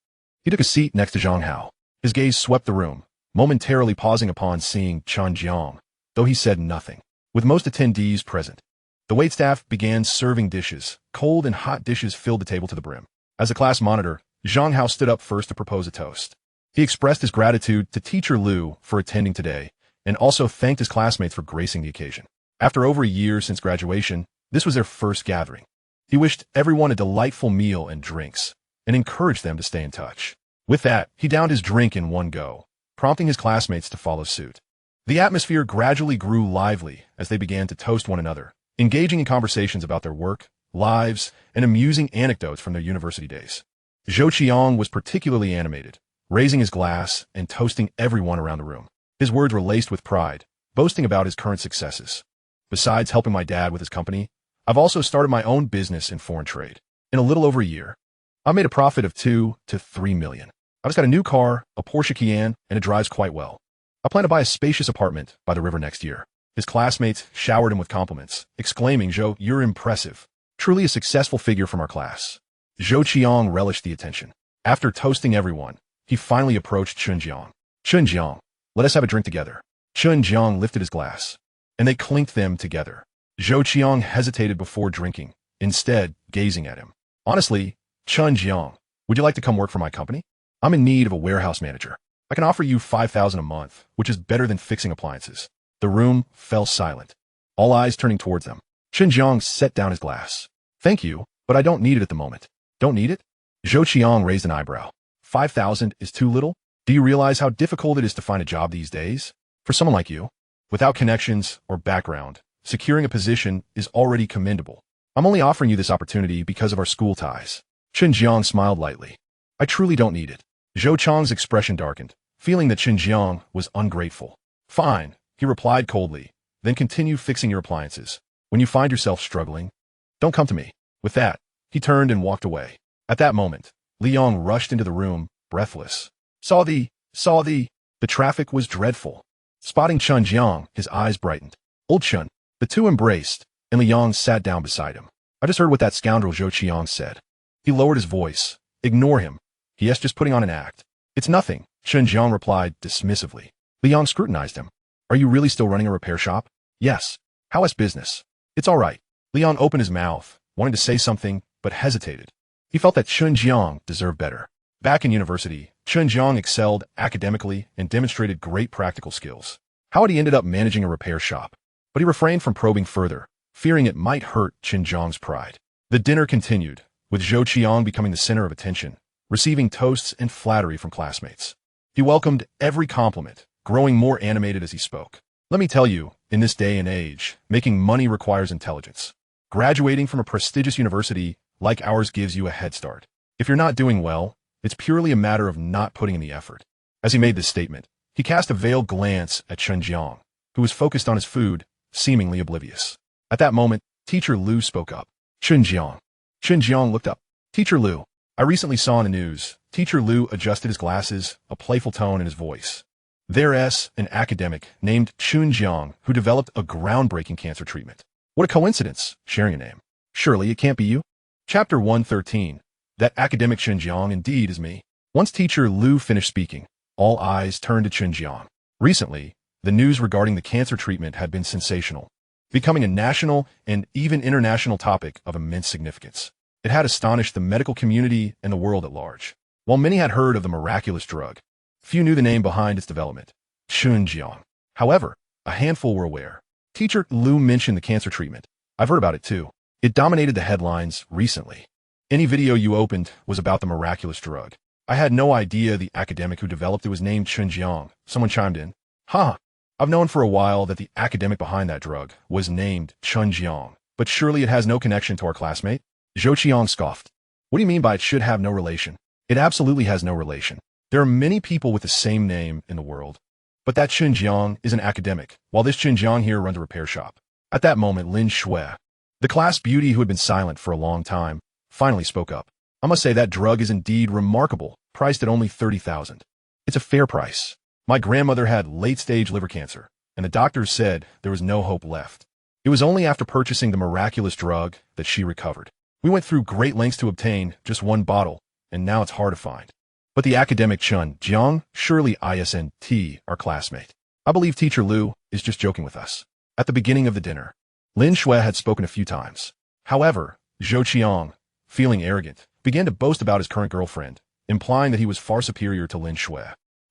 He took a seat next to Zhang Hao. His gaze swept the room, momentarily pausing upon seeing Chen Jiang, though he said nothing. With most attendees present, the waitstaff began serving dishes. Cold and hot dishes filled the table to the brim. As the class monitor, Zhang Hao stood up first to propose a toast. He expressed his gratitude to Teacher Liu for attending today, and also thanked his classmates for gracing the occasion. After over a year since graduation, this was their first gathering. He wished everyone a delightful meal and drinks, and encouraged them to stay in touch. With that, he downed his drink in one go, prompting his classmates to follow suit. The atmosphere gradually grew lively as they began to toast one another, engaging in conversations about their work, lives, and amusing anecdotes from their university days. Zhou Qiang was particularly animated, raising his glass and toasting everyone around the room. His words were laced with pride, boasting about his current successes. Besides helping my dad with his company, I've also started my own business in foreign trade. In a little over a year, I made a profit of 2 to 3 million. I just got a new car, a Porsche Cayenne, and it drives quite well. I plan to buy a spacious apartment by the river next year. His classmates showered him with compliments, exclaiming, Zhou, you're impressive. Truly a successful figure from our class. Zhou Qiang relished the attention. After toasting everyone, he finally approached Chen Jiang. Chen Jiang, let us have a drink together. Chen Jiang lifted his glass, and they clinked them together. Zhou Qiang hesitated before drinking, instead gazing at him. Honestly, Chen Jiang, would you like to come work for my company? I'm in need of a warehouse manager. I can offer you 5,000 a month, which is better than fixing appliances. The room fell silent, all eyes turning towards them. Chen Jiang set down his glass. Thank you, but I don't need it at the moment. Don't need it? Zhou Qiang raised an eyebrow. 5,000 is too little? Do you realize how difficult it is to find a job these days? For someone like you, without connections or background, securing a position is already commendable. I'm only offering you this opportunity because of our school ties. Chen Jiang smiled lightly. I truly don't need it. Zhou Qiang's expression darkened, feeling that Chen Jiang was ungrateful. Fine, he replied coldly, then continue fixing your appliances. When you find yourself struggling, don't come to me. With that, he turned and walked away. At that moment, Liang rushed into the room, breathless. The traffic was dreadful. Spotting Chen Jiang, his eyes brightened. Old Chen. The two embraced, and Liang sat down beside him. I just heard what that scoundrel Zhou Qiang said. He lowered his voice. Ignore him. He is just putting on an act. It's nothing, Chen Jiang replied dismissively. Liang scrutinized him. Are you really still running a repair shop? Yes. How is business? It's all right. Liang opened his mouth, wanting to say something, but hesitated. He felt that Chen Jiang deserved better. Back in university, Chen Jiang excelled academically and demonstrated great practical skills. How had he ended up managing a repair shop? But he refrained from probing further, fearing it might hurt Chen Jiang's pride. The dinner continued, with Zhou Qiang becoming the center of attention, receiving toasts and flattery from classmates. He welcomed every compliment, growing more animated as he spoke. Let me tell you, in this day and age, making money requires intelligence. Graduating from a prestigious university like ours gives you a head start. If you're not doing well, it's purely a matter of not putting in the effort. As he made this statement, he cast a veiled glance at Chen Jiang, who was focused on his food, seemingly oblivious. At that moment, Teacher Liu spoke up. Chen Jiang. Chen Jiang looked up. Teacher Liu. I recently saw in the news. Teacher Liu adjusted his glasses, a playful tone in his voice. There's an academic named Chen Jiang who developed a groundbreaking cancer treatment. What a coincidence, sharing a name. Surely it can't be you? Chapter 113. That academic Chen Jiang indeed is me. Once Teacher Liu finished speaking, all eyes turned to Chen Jiang. Recently, the news regarding the cancer treatment had been sensational, becoming a national and even international topic of immense significance. It had astonished the medical community and the world at large. While many had heard of the miraculous drug, few knew the name behind its development, Chen Jiang. However, a handful were aware. Teacher Liu mentioned the cancer treatment. I've heard about it too. It dominated the headlines recently. Any video you opened was about the miraculous drug. I had no idea the academic who developed it was named Chen Jiang. Someone chimed in. I've known for a while that the academic behind that drug was named Chen Jiang, but surely it has no connection to our classmate? Zhou Qiang scoffed. What do you mean by it should have no relation? It absolutely has no relation. There are many people with the same name in the world. But that Chen Jiang is an academic, while this Chen Jiang here runs a repair shop. At that moment, Lin Shui, the class beauty who had been silent for a long time, finally spoke up. I must say that drug is indeed remarkable, priced at only 30,000. It's a fair price. My grandmother had late-stage liver cancer, and the doctors said there was no hope left. It was only after purchasing the miraculous drug that she recovered. We went through great lengths to obtain just one bottle, and now it's hard to find. But the academic Chen Jiang, surely isn't our classmate. I believe Teacher Liu is just joking with us. At the beginning of the dinner, Lin Shui had spoken a few times. However, Zhou Qiang, feeling arrogant, began to boast about his current girlfriend, implying that he was far superior to Lin Shui,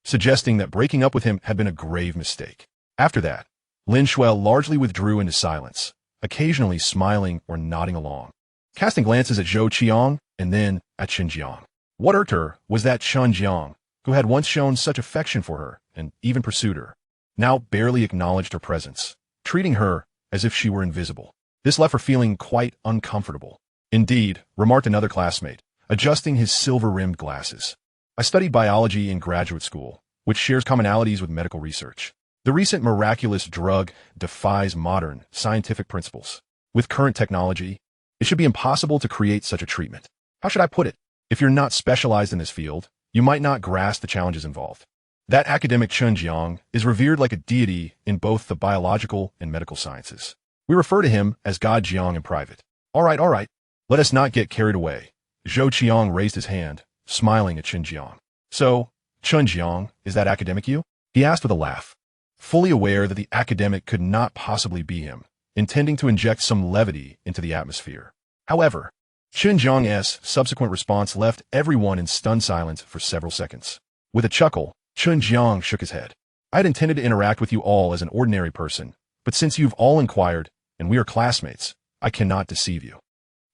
suggesting that breaking up with him had been a grave mistake. After that, Lin Shui largely withdrew into silence, occasionally smiling or nodding along, casting glances at Zhou Qiang and then at Chen Jiang. What irked her was that Chen Jiang, who had once shown such affection for her and even pursued her, now barely acknowledged her presence, treating her as if she were invisible. This left her feeling quite uncomfortable. Indeed, remarked another classmate, adjusting his silver-rimmed glasses. I studied biology in graduate school, which shares commonalities with medical research. The recent miraculous drug defies modern, scientific principles. With current technology, it should be impossible to create such a treatment. How should I put it? If you're not specialized in this field, you might not grasp the challenges involved. That academic Chen Jiang is revered like a deity in both the biological and medical sciences. We refer to him as God Jiang in private. All right. Let us not get carried away. Zhou Qiang raised his hand, smiling at Chen Jiang. So, Chen Jiang, is that academic you? He asked with a laugh, fully aware that the academic could not possibly be him, intending to inject some levity into the atmosphere. However, Chen Jiang's subsequent response left everyone in stunned silence for several seconds. With a chuckle, Chen Jiang shook his head. I had intended to interact with you all as an ordinary person, but since you've all inquired, and we are classmates, I cannot deceive you.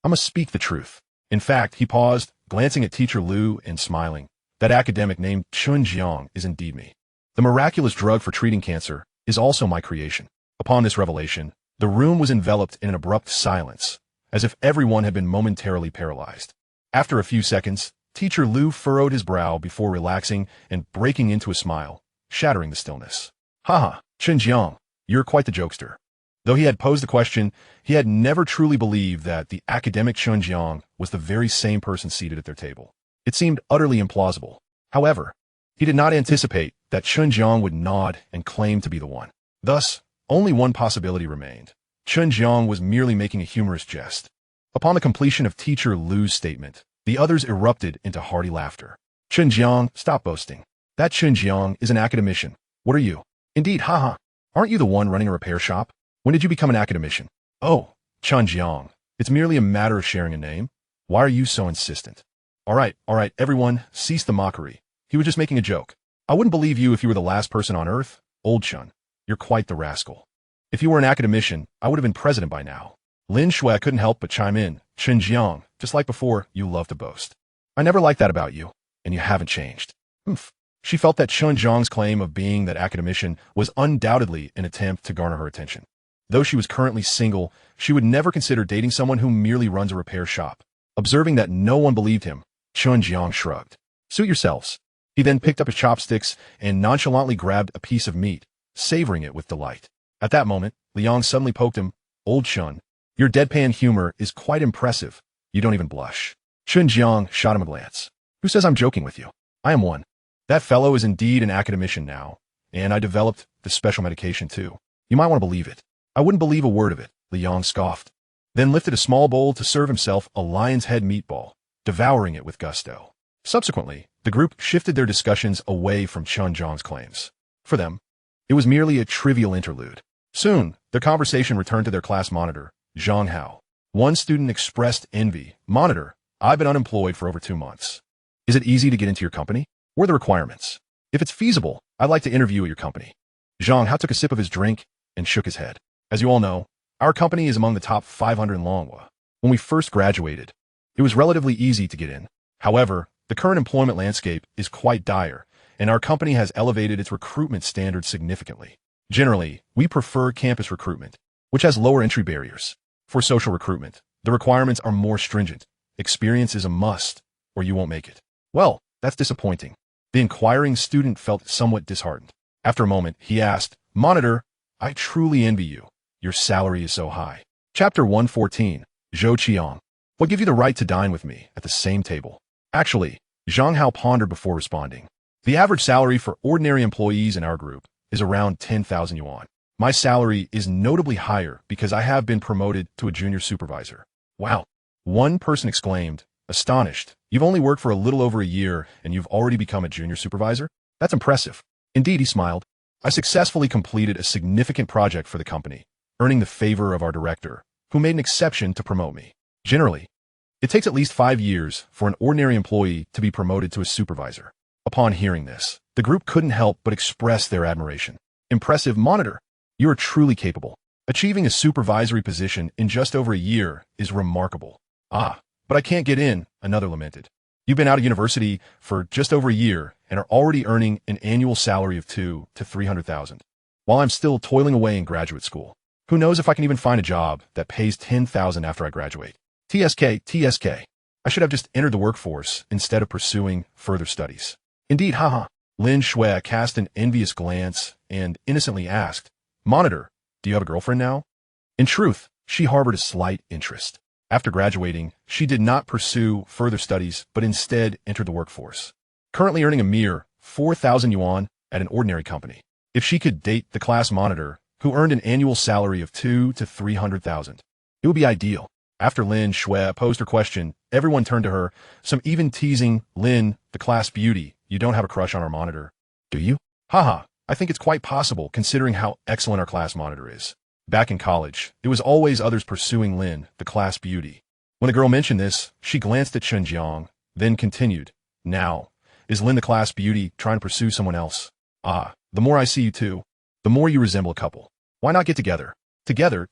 I must speak the truth. In fact, he paused, glancing at Teacher Liu and smiling. That academic named Chen Jiang is indeed me. The miraculous drug for treating cancer is also my creation. Upon this revelation, the room was enveloped in an abrupt silence, as if everyone had been momentarily paralyzed. After a few seconds, Teacher Liu furrowed his brow before relaxing and breaking into a smile, shattering the stillness. Chen Jiang, you're quite the jokester. Though he had posed the question, he had never truly believed that the academic Chen Jiang was the very same person seated at their table. It seemed utterly implausible. However, he did not anticipate that Chen Jiang would nod and claim to be the one. Thus, only one possibility remained. Chen Jiang was merely making a humorous jest. Upon the completion of Teacher Liu's statement, the others erupted into hearty laughter. Chen Jiang, stop boasting. That Chen Jiang is an academician. What are you? Indeed, Aren't you the one running a repair shop? When did you become an academician? Oh, Chen Jiang, It's merely a matter of sharing a name. Why are you so insistent? All right, everyone, cease the mockery. He was just making a joke. I wouldn't believe you if you were the last person on Earth. Old Chen, you're quite the rascal. If you were an academician, I would have been president by now. Lin Shui couldn't help but chime in. Chen Jiang, just like before, you love to boast. I never liked that about you, and you haven't changed. Humph. She felt that Chen Jiang's claim of being that academician was undoubtedly an attempt to garner her attention. Though she was currently single, she would never consider dating someone who merely runs a repair shop. Observing that no one believed him, Chen Jiang shrugged. Suit yourselves. He then picked up his chopsticks and nonchalantly grabbed a piece of meat, savoring it with delight. At that moment, Liang suddenly poked him. Old Chen, your deadpan humor is quite impressive. You don't even blush. Chen Jiang shot him a glance. Who says I'm joking with you? I am one. That fellow is indeed an academician now, and I developed the special medication too. You might want to believe it. I wouldn't believe a word of it, Liang scoffed, then lifted a small bowl to serve himself a lion's head meatball, devouring it with gusto. Subsequently, the group shifted their discussions away from Chen Jiang's claims. For them, it was merely a trivial interlude. Soon, their conversation returned to their class monitor, Zhang Hao. One student expressed envy. Monitor, I've been unemployed for over 2 months. Is it easy to get into your company? What are the requirements? If it's feasible, I'd like to interview at your company. Zhang Hao took a sip of his drink and shook his head. As you all know, our company is among the top 500 in Longhua. When we first graduated, it was relatively easy to get in. However, the current employment landscape is quite dire, and our company has elevated its recruitment standards significantly. Generally, we prefer campus recruitment, which has lower entry barriers. For social recruitment, the requirements are more stringent. Experience is a must, or you won't make it. Well, that's disappointing. The inquiring student felt somewhat disheartened. After a moment, he asked, Monitor, I truly envy you. Your salary is so high. Chapter 114, Zhou Qiang. What give you the right to dine with me at the same table? Actually, Zhang Hao pondered before responding. The average salary for ordinary employees in our group is around 10,000 yuan. My salary is notably higher because I have been promoted to a junior supervisor. Wow. One person exclaimed, astonished. You've only worked for a little over a year and you've already become a junior supervisor? That's impressive. Indeed, he smiled. I successfully completed a significant project for the company, earning the favor of our director, who made an exception to promote me. Generally, it takes at least 5 years for an ordinary employee to be promoted to a supervisor. Upon hearing this, the group couldn't help but express their admiration. Impressive, Monitor. You are truly capable. Achieving a supervisory position in just over a year is remarkable. Ah, but I can't get in, another lamented. You've been out of university for just over a year and are already earning an annual salary of 200,000 to 300,000, while I'm still toiling away in graduate school. Who knows if I can even find a job that pays 10,000 after I graduate. TSK. I should have just entered the workforce instead of pursuing further studies. Indeed, haha. Lin Shui cast an envious glance and innocently asked, Monitor, do you have a girlfriend now? In truth, she harbored a slight interest. After graduating, she did not pursue further studies, but instead entered the workforce, currently earning a mere 4,000 yuan at an ordinary company. If she could date the class monitor, who earned an annual salary of 200,000 to 300,000, it would be ideal. After Lin Shui posed her question, everyone turned to her, some even teasing, Lin, the class beauty, you don't have a crush on our monitor, do you? Haha, I think it's quite possible considering how excellent our class monitor is. Back in college, it was always others pursuing Lin, the class beauty. When the girl mentioned this, she glanced at Chen Jiang, then continued, Now, is Lin the class beauty trying to pursue someone else? Ah, the more I see you two, the more you resemble a couple. Why not get together? Together.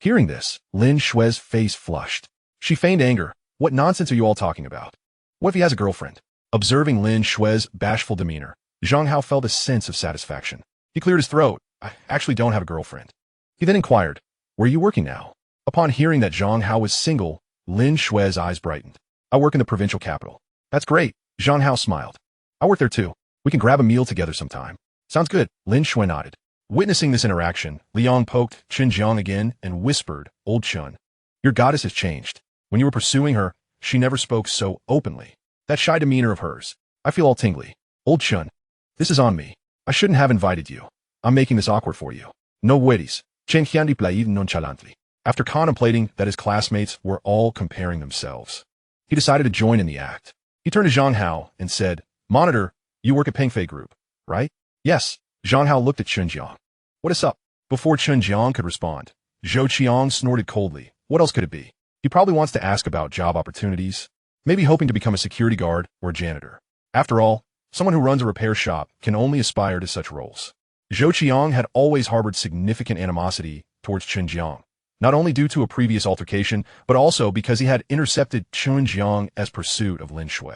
Hearing this, Lin Shui's face flushed. She feigned anger. What nonsense are you all talking about? What if he has a girlfriend? Observing Lin Shui's bashful demeanor, Zhang Hao felt a sense of satisfaction. He cleared his throat. I actually don't have a girlfriend. He then inquired, where are you working now? Upon hearing that Zhang Hao was single, Lin Shui's eyes brightened. I work in the provincial capital. That's great. Zhang Hao smiled. I work there too. We can grab a meal together sometime. Sounds good. Lin Shui nodded. Witnessing this interaction, Liang poked Chen Jiang again and whispered, Old Chen, your goddess has changed. When you were pursuing her, she never spoke so openly. That shy demeanor of hers. I feel all tingly. Old Chen, this is on me. I shouldn't have invited you. I'm making this awkward for you. No worries. Chen Jiang replied nonchalantly. After contemplating that his classmates were all comparing themselves, he decided to join in the act. He turned to Zhang Hao and said, Monitor, you work at Pengfei Group, right? Yes. Zhang Hao looked at Chen Jiang. What is up? Before Chen Jiang could respond, Zhou Qiang snorted coldly. What else could it be? He probably wants to ask about job opportunities, maybe hoping to become a security guard or a janitor. After all, someone who runs a repair shop can only aspire to such roles. Zhou Qiang had always harbored significant animosity towards Chen Jiang, not only due to a previous altercation, but also because he had intercepted Chen Jiang's pursuit of Lin Shui.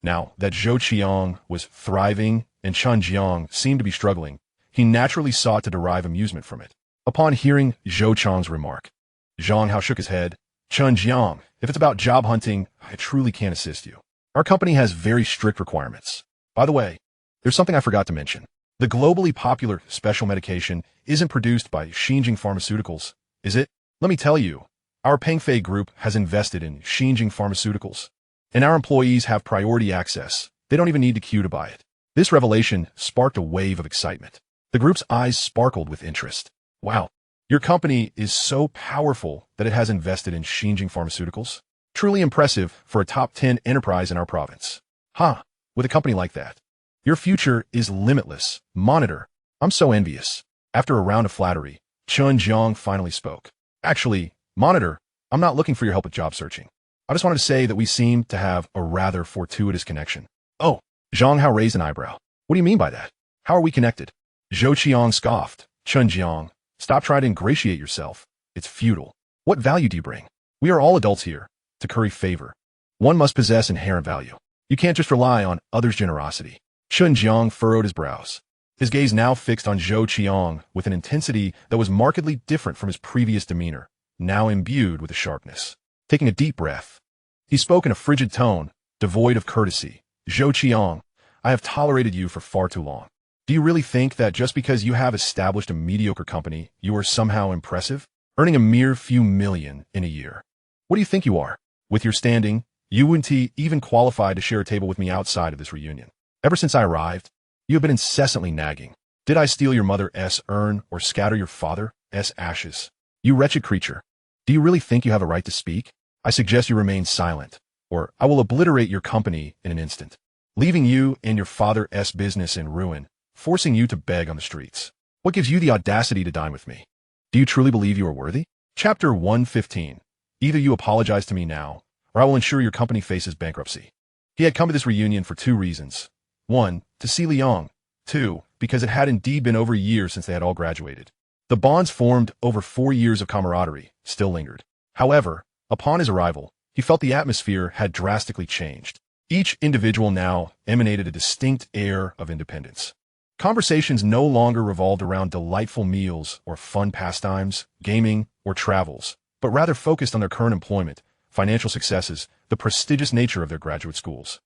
Now that Zhou Qiang was thriving and Chen Jiang seemed to be struggling, he naturally sought to derive amusement from it. Upon hearing Zhou Qiang's remark, Zhang Hao shook his head. Chen Jiang, if it's about job hunting, I truly can't assist you. Our company has very strict requirements. By the way, there's something I forgot to mention. The globally popular special medication isn't produced by Xinjiang Pharmaceuticals, is it? Let me tell you, our Pengfei Group has invested in Xinjiang Pharmaceuticals, and our employees have priority access. They don't even need to queue to buy it. This revelation sparked a wave of excitement. The group's eyes sparkled with interest. Wow, your company is so powerful that it has invested in Xinjiang Pharmaceuticals? Truly impressive for a top 10 enterprise in our province. With a company like that, your future is limitless. Monitor, I'm so envious. After a round of flattery, Chen Jiang finally spoke. Actually, Monitor, I'm not looking for your help with job searching. I just wanted to say that we seem to have a rather fortuitous connection. Oh, Zhang Hao raised an eyebrow. What do you mean by that? How are we connected? Zhou Qiang scoffed. Chen Jiang, stop trying to ingratiate yourself. It's futile. What value do you bring? We are all adults here. To curry favor, one must possess inherent value. You can't just rely on others' generosity. Chen Jiang furrowed his brows, his gaze now fixed on Zhou Qiang with an intensity that was markedly different from his previous demeanor, now imbued with a sharpness. Taking a deep breath, he spoke in a frigid tone, devoid of courtesy. Zhou Qiang, I have tolerated you for far too long. Do you really think that just because you have established a mediocre company, you are somehow impressive, earning a mere few million in a year? What do you think you are? With your standing, you wouldn't even qualify to share a table with me outside of this reunion. Ever since I arrived, you have been incessantly nagging. Did I steal your mother's urn or scatter your father's ashes? You wretched creature. Do you really think you have a right to speak? I suggest you remain silent, or I will obliterate your company in an instant, leaving you and your father's business in ruin, forcing you to beg on the streets. What gives you the audacity to dine with me? Do you truly believe you are worthy? Chapter 115. Either you apologize to me now, or I will ensure your company faces bankruptcy. He had come to this reunion for two reasons. 1, to see Liang. 2, because it had indeed been over a year since they had all graduated. The bonds formed over 4 years of camaraderie still lingered. However, upon his arrival, he felt the atmosphere had drastically changed. Each individual now emanated a distinct air of independence. Conversations no longer revolved around delightful meals or fun pastimes, gaming, or travels, but rather focused on their current employment, financial successes, the prestigious nature of their graduate schools,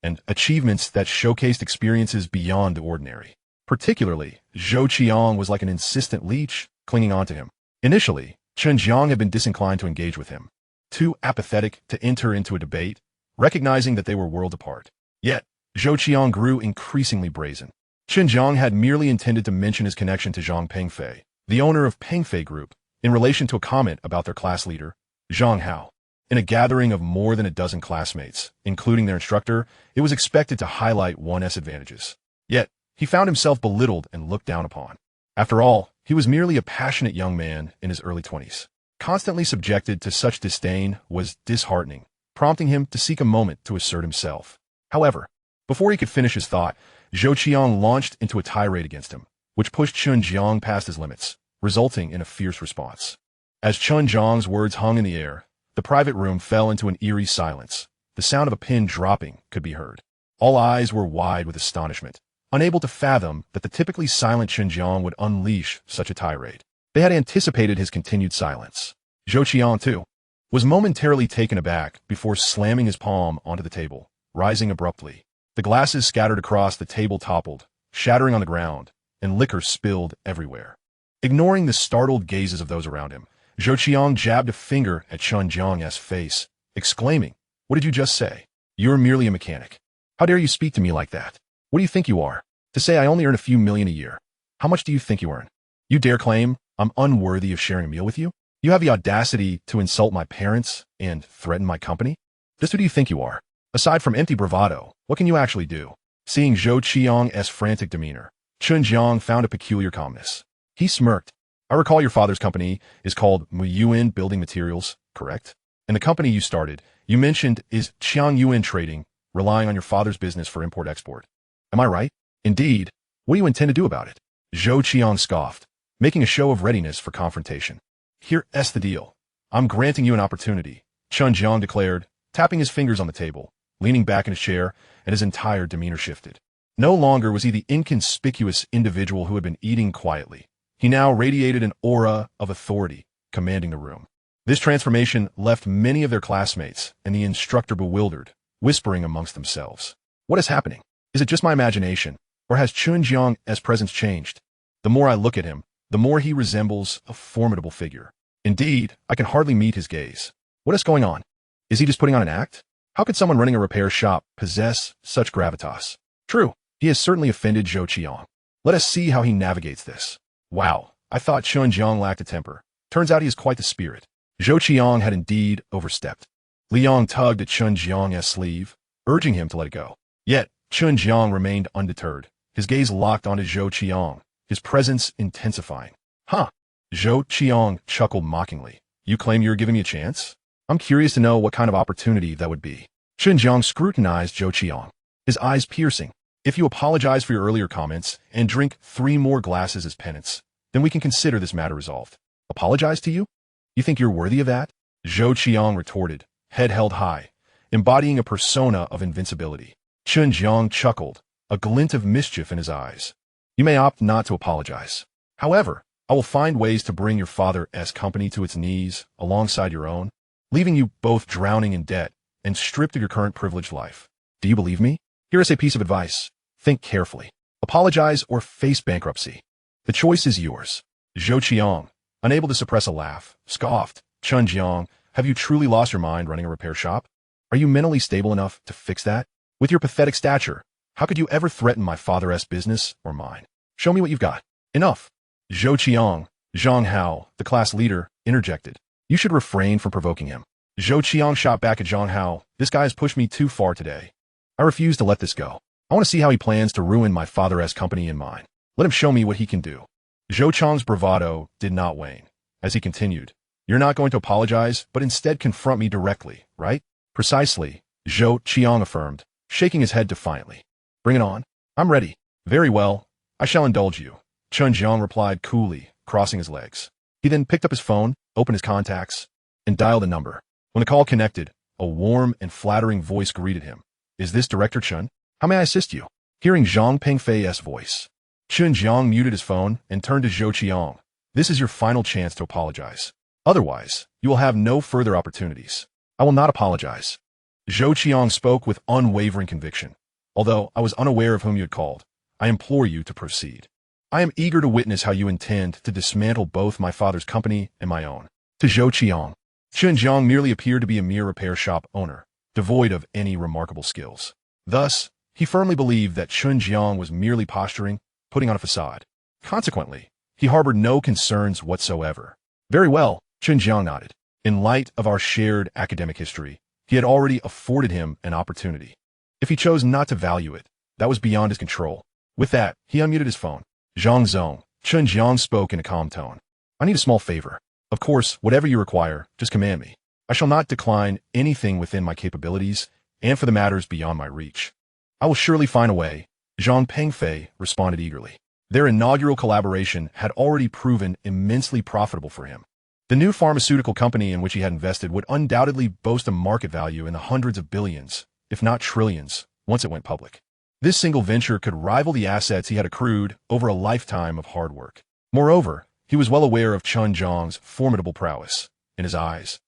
and achievements that showcased experiences beyond the ordinary. Particularly, Zhou Qiang was like an insistent leech, clinging on to him. Initially, Chen Jiang had been disinclined to engage with him, too apathetic to enter into a debate, recognizing that they were worlds apart. Yet, Zhou Qiang grew increasingly brazen. Chen Jiang had merely intended to mention his connection to Zhang Pengfei, the owner of Pengfei Group, in relation to a comment about their class leader, Zhang Hao. In a gathering of more than a dozen classmates, including their instructor, it was expected to highlight one's advantages. Yet, he found himself belittled and looked down upon. After all, he was merely a passionate young man in his early 20s. Constantly subjected to such disdain was disheartening, prompting him to seek a moment to assert himself. However, before he could finish his thought, Zhou Qiang launched into a tirade against him, which pushed Chen Jiang past his limits, resulting in a fierce response. As Chen Jiang's words hung in the air, the private room fell into an eerie silence. The sound of a pin dropping could be heard. All eyes were wide with astonishment, unable to fathom that the typically silent Chen Jiang would unleash such a tirade. They had anticipated his continued silence. Zhou Qiang, too, was momentarily taken aback before slamming his palm onto the table, rising abruptly. The glasses scattered across the table toppled, shattering on the ground, and liquor spilled everywhere. Ignoring the startled gazes of those around him, Zhou Qiang jabbed a finger at Chen Jiang's face, exclaiming, "What did you just say? You're merely a mechanic. How dare you speak to me like that? What do you think you are? To say I only earn a few million a year. How much do you think you earn? You dare claim I'm unworthy of sharing a meal with you? You have the audacity to insult my parents and threaten my company? Just who do you think you are? Aside from empty bravado, what can you actually do?" Seeing Zhou Qiang's frantic demeanor, Chen Jiang found a peculiar calmness. He smirked. "I recall your father's company is called Muyuan Building Materials, correct? And the company you started, you mentioned, is Qiang Yuan Trading, relying on your father's business for import-export. Am I right? Indeed. What do you intend to do about it? Zhou Qiang scoffed, making a show of readiness for confrontation. Here's the deal. I'm granting you an opportunity, Chen Jiang declared, tapping his fingers on the table, leaning back in his chair, and his entire demeanor shifted. No longer was he the inconspicuous individual who had been eating quietly. He now radiated an aura of authority, commanding the room. This transformation left many of their classmates and the instructor bewildered, whispering amongst themselves. What is happening? Is it just my imagination, or has Chen Jiang's presence changed? The more I look at him, the more he resembles a formidable figure. Indeed, I can hardly meet his gaze. What is going on? Is he just putting on an act? How could someone running a repair shop possess such gravitas? True, he has certainly offended Zhou Qiang. Let us see how he navigates this. Wow, I thought Chen Jiang lacked a temper. Turns out he is quite the spirit. Zhou Qiang had indeed overstepped. Liang tugged at Chen Jiang's sleeve, urging him to let it go. Yet, Chen Jiang remained undeterred, his gaze locked onto Zhou Qiang, his presence intensifying. Huh. Zhou Qiang chuckled mockingly. You claim you're giving me a chance? I'm curious to know what kind of opportunity that would be. Chen Jiang scrutinized Zhou Qiang, his eyes piercing. If you apologize for your earlier comments and drink 3 more glasses as penance, then we can consider this matter resolved. Apologize to you? You think you're worthy of that? Zhou Qiang retorted, head held high, embodying a persona of invincibility. Chen Jiang chuckled, a glint of mischief in his eyes. You may opt not to apologize. However, I will find ways to bring your father's company to its knees alongside your own, leaving you both drowning in debt and stripped of your current privileged life. Do you believe me? Here is a piece of advice. Think carefully. Apologize or face bankruptcy. The choice is yours. Zhou Qiang, unable to suppress a laugh, scoffed. Chen Jiang, have you truly lost your mind running a repair shop? Are you mentally stable enough to fix that? With your pathetic stature, how could you ever threaten my father's business or mine? Show me what you've got. Enough. Zhou Qiang, Zhang Hao, the class leader, interjected. You should refrain from provoking him. Zhou Qiang shot back at Zhang Hao. This guy has pushed me too far today. I refuse to let this go. I want to see how he plans to ruin my father's company and mine. Let him show me what he can do. Zhou Qiang's bravado did not wane. As he continued, you're not going to apologize, but instead confront me directly, right? Precisely, Zhou Qiang affirmed, shaking his head defiantly. Bring it on. I'm ready. Very well. I shall indulge you. Chen Jiang replied coolly, crossing his legs. He then picked up his phone, opened his contacts, and dialed a number. When the call connected, a warm and flattering voice greeted him. Is this Director Chen? How may I assist you? Hearing Zhang Pengfei's voice, Chen Jiang muted his phone and turned to Zhou Qiang. This is your final chance to apologize. Otherwise, you will have no further opportunities. I will not apologize. Zhou Qiang spoke with unwavering conviction. Although I was unaware of whom you had called, I implore you to proceed. I am eager to witness how you intend to dismantle both my father's company and my own. To Zhou Qiang, Chen Jiang merely appeared to be a mere repair shop owner, devoid of any remarkable skills. Thus, he firmly believed that Chen Jiang was merely posturing, putting on a facade. Consequently, he harbored no concerns whatsoever. Very well, Chen Jiang nodded. In light of our shared academic history, he had already afforded him an opportunity. If he chose not to value it, that was beyond his control. With that, he unmuted his phone. Zhang Zong, Chen Jiang spoke in a calm tone. I need a small favor. Of course, whatever you require, just command me. I shall not decline anything within my capabilities, and for the matters beyond my reach. I will surely find a way, Zhang Pengfei responded eagerly. Their inaugural collaboration had already proven immensely profitable for him. The new pharmaceutical company in which he had invested would undoubtedly boast a market value in the hundreds of billions, if not trillions, once it went public. This single venture could rival the assets he had accrued over a lifetime of hard work. Moreover, he was well aware of Chen Jiang's formidable prowess. In his eyes,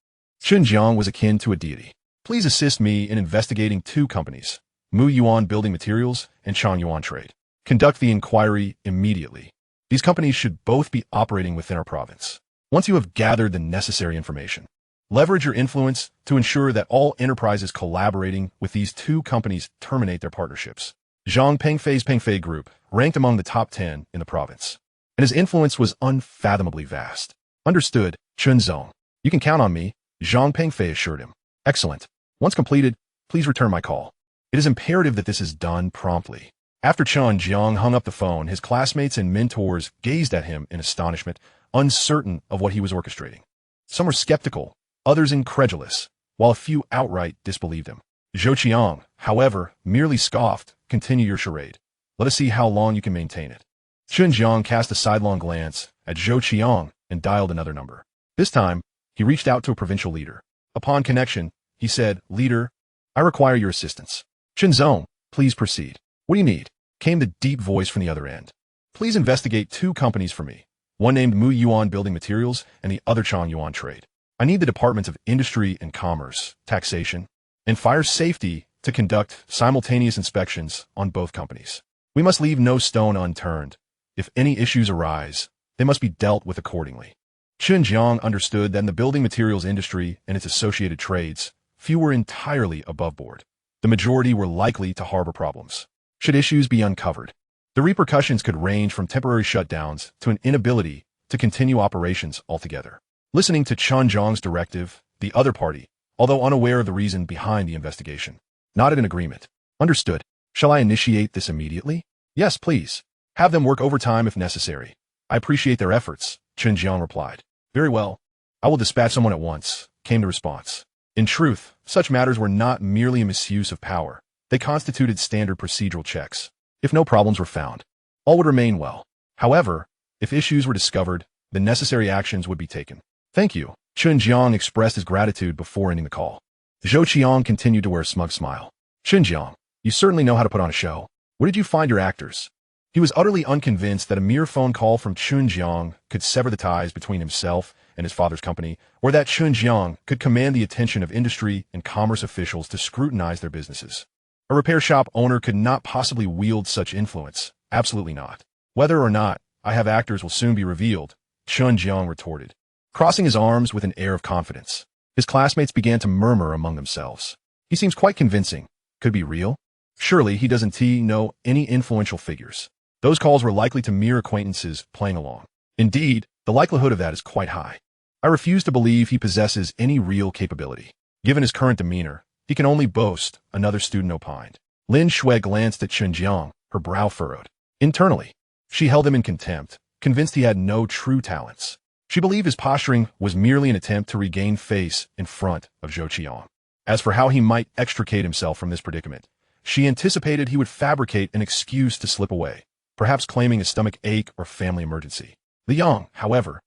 Chen Jiang was akin to a deity. Please assist me in investigating 2 companies, Mu Yuan Building Materials and Chang Yuan Trade. Conduct the inquiry immediately. These companies should both be operating within our province. Once you have gathered the necessary information, leverage your influence to ensure that all enterprises collaborating with these 2 companies terminate their partnerships. Zhang Pengfei's Pengfei Group ranked among the top 10 in the province, and his influence was unfathomably vast. Understood, Chen Zong. You can count on me, Zhang Pengfei assured him. Excellent. Once completed, please return my call. It is imperative that this is done promptly. After Chen Jiang hung up the phone, his classmates and mentors gazed at him in astonishment, uncertain of what he was orchestrating. Some were skeptical, others incredulous, while a few outright disbelieved him. Zhou Qiang, however, merely scoffed, "Continue your charade. Let us see how long you can maintain it." Chen Jiang cast a sidelong glance at Zhou Qiang and dialed another number. This time, he reached out to a provincial leader. Upon connection, he said, "Leader, I require your assistance." "Chen Zong, please proceed. What do you need?" came the deep voice from the other end. "Please investigate 2 companies for me, one named Mu Yuan Building Materials and the other Chang Yuan Trade. I need the Departments of Industry and Commerce, Taxation, and Fire Safety to conduct simultaneous inspections on both companies. We must leave no stone unturned. If any issues arise, they must be dealt with accordingly." Chen Jiang understood that in the building materials industry and its associated trades, few were entirely above board. The majority were likely to harbor problems. Should issues be uncovered, the repercussions could range from temporary shutdowns to an inability to continue operations altogether. Listening to Chen Jiang's directive, the other party, although unaware of the reason behind the investigation, nodded in agreement. "Understood. Shall I initiate this immediately?" "Yes, please. Have them work overtime if necessary. I appreciate their efforts," Chen Jiang replied. "Very well. I will dispatch someone at once," came the response. In truth, such matters were not merely a misuse of power. They constituted standard procedural checks. If no problems were found, all would remain well. However, if issues were discovered, the necessary actions would be taken. "Thank you." Chen Jiang expressed his gratitude before ending the call. Zhou Qiang continued to wear a smug smile. "Chen Jiang, you certainly know how to put on a show. Where did you find your actors?" He was utterly unconvinced that a mere phone call from Chen Jiang could sever the ties between himself and his father's company, or that Chen Jiang could command the attention of industry and commerce officials to scrutinize their businesses. A repair shop owner could not possibly wield such influence. Absolutely not. "Whether or not I have actors will soon be revealed," Chen Jiang retorted, crossing his arms with an air of confidence. His classmates began to murmur among themselves. "He seems quite convincing. Could it be real? Surely he doesn't know any influential figures. Those calls were likely to mere acquaintances playing along. Indeed, the likelihood of that is quite high. I refuse to believe he possesses any real capability. Given his current demeanor, he can only boast," another student opined. Lin Shui glanced at Chen Jiang, her brow furrowed. Internally, she held him in contempt, convinced he had no true talents. She believed his posturing was merely an attempt to regain face in front of Zhou Qiang. As for how he might extricate himself from this predicament, she anticipated he would fabricate an excuse to slip away, perhaps claiming a stomach ache or family emergency. Liang, however,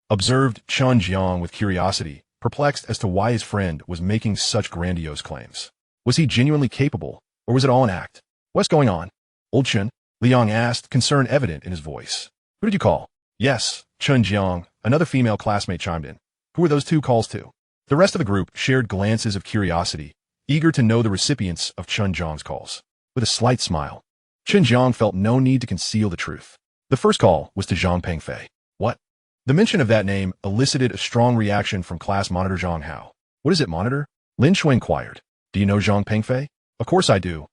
observed Chen Jiang with curiosity, perplexed as to why his friend was making such grandiose claims. Was he genuinely capable, or was it all an act? "What's going on, old Chen?" Liang asked, concern evident in his voice. "Who did you call?" "Yes, Chen Jiang," another female classmate chimed in. "Who were those 2 calls to?" The rest of the group shared glances of curiosity, eager to know the recipients of Chen Jiang's calls. With a slight smile, Chen Jiang felt no need to conceal the truth. The first call was to Zhang Pengfei. "What?" The mention of that name elicited a strong reaction from class monitor Zhang Hao. "What is it, monitor?" Lin Shui inquired. "Do you know Zhang Pengfei?" "Of course I do,"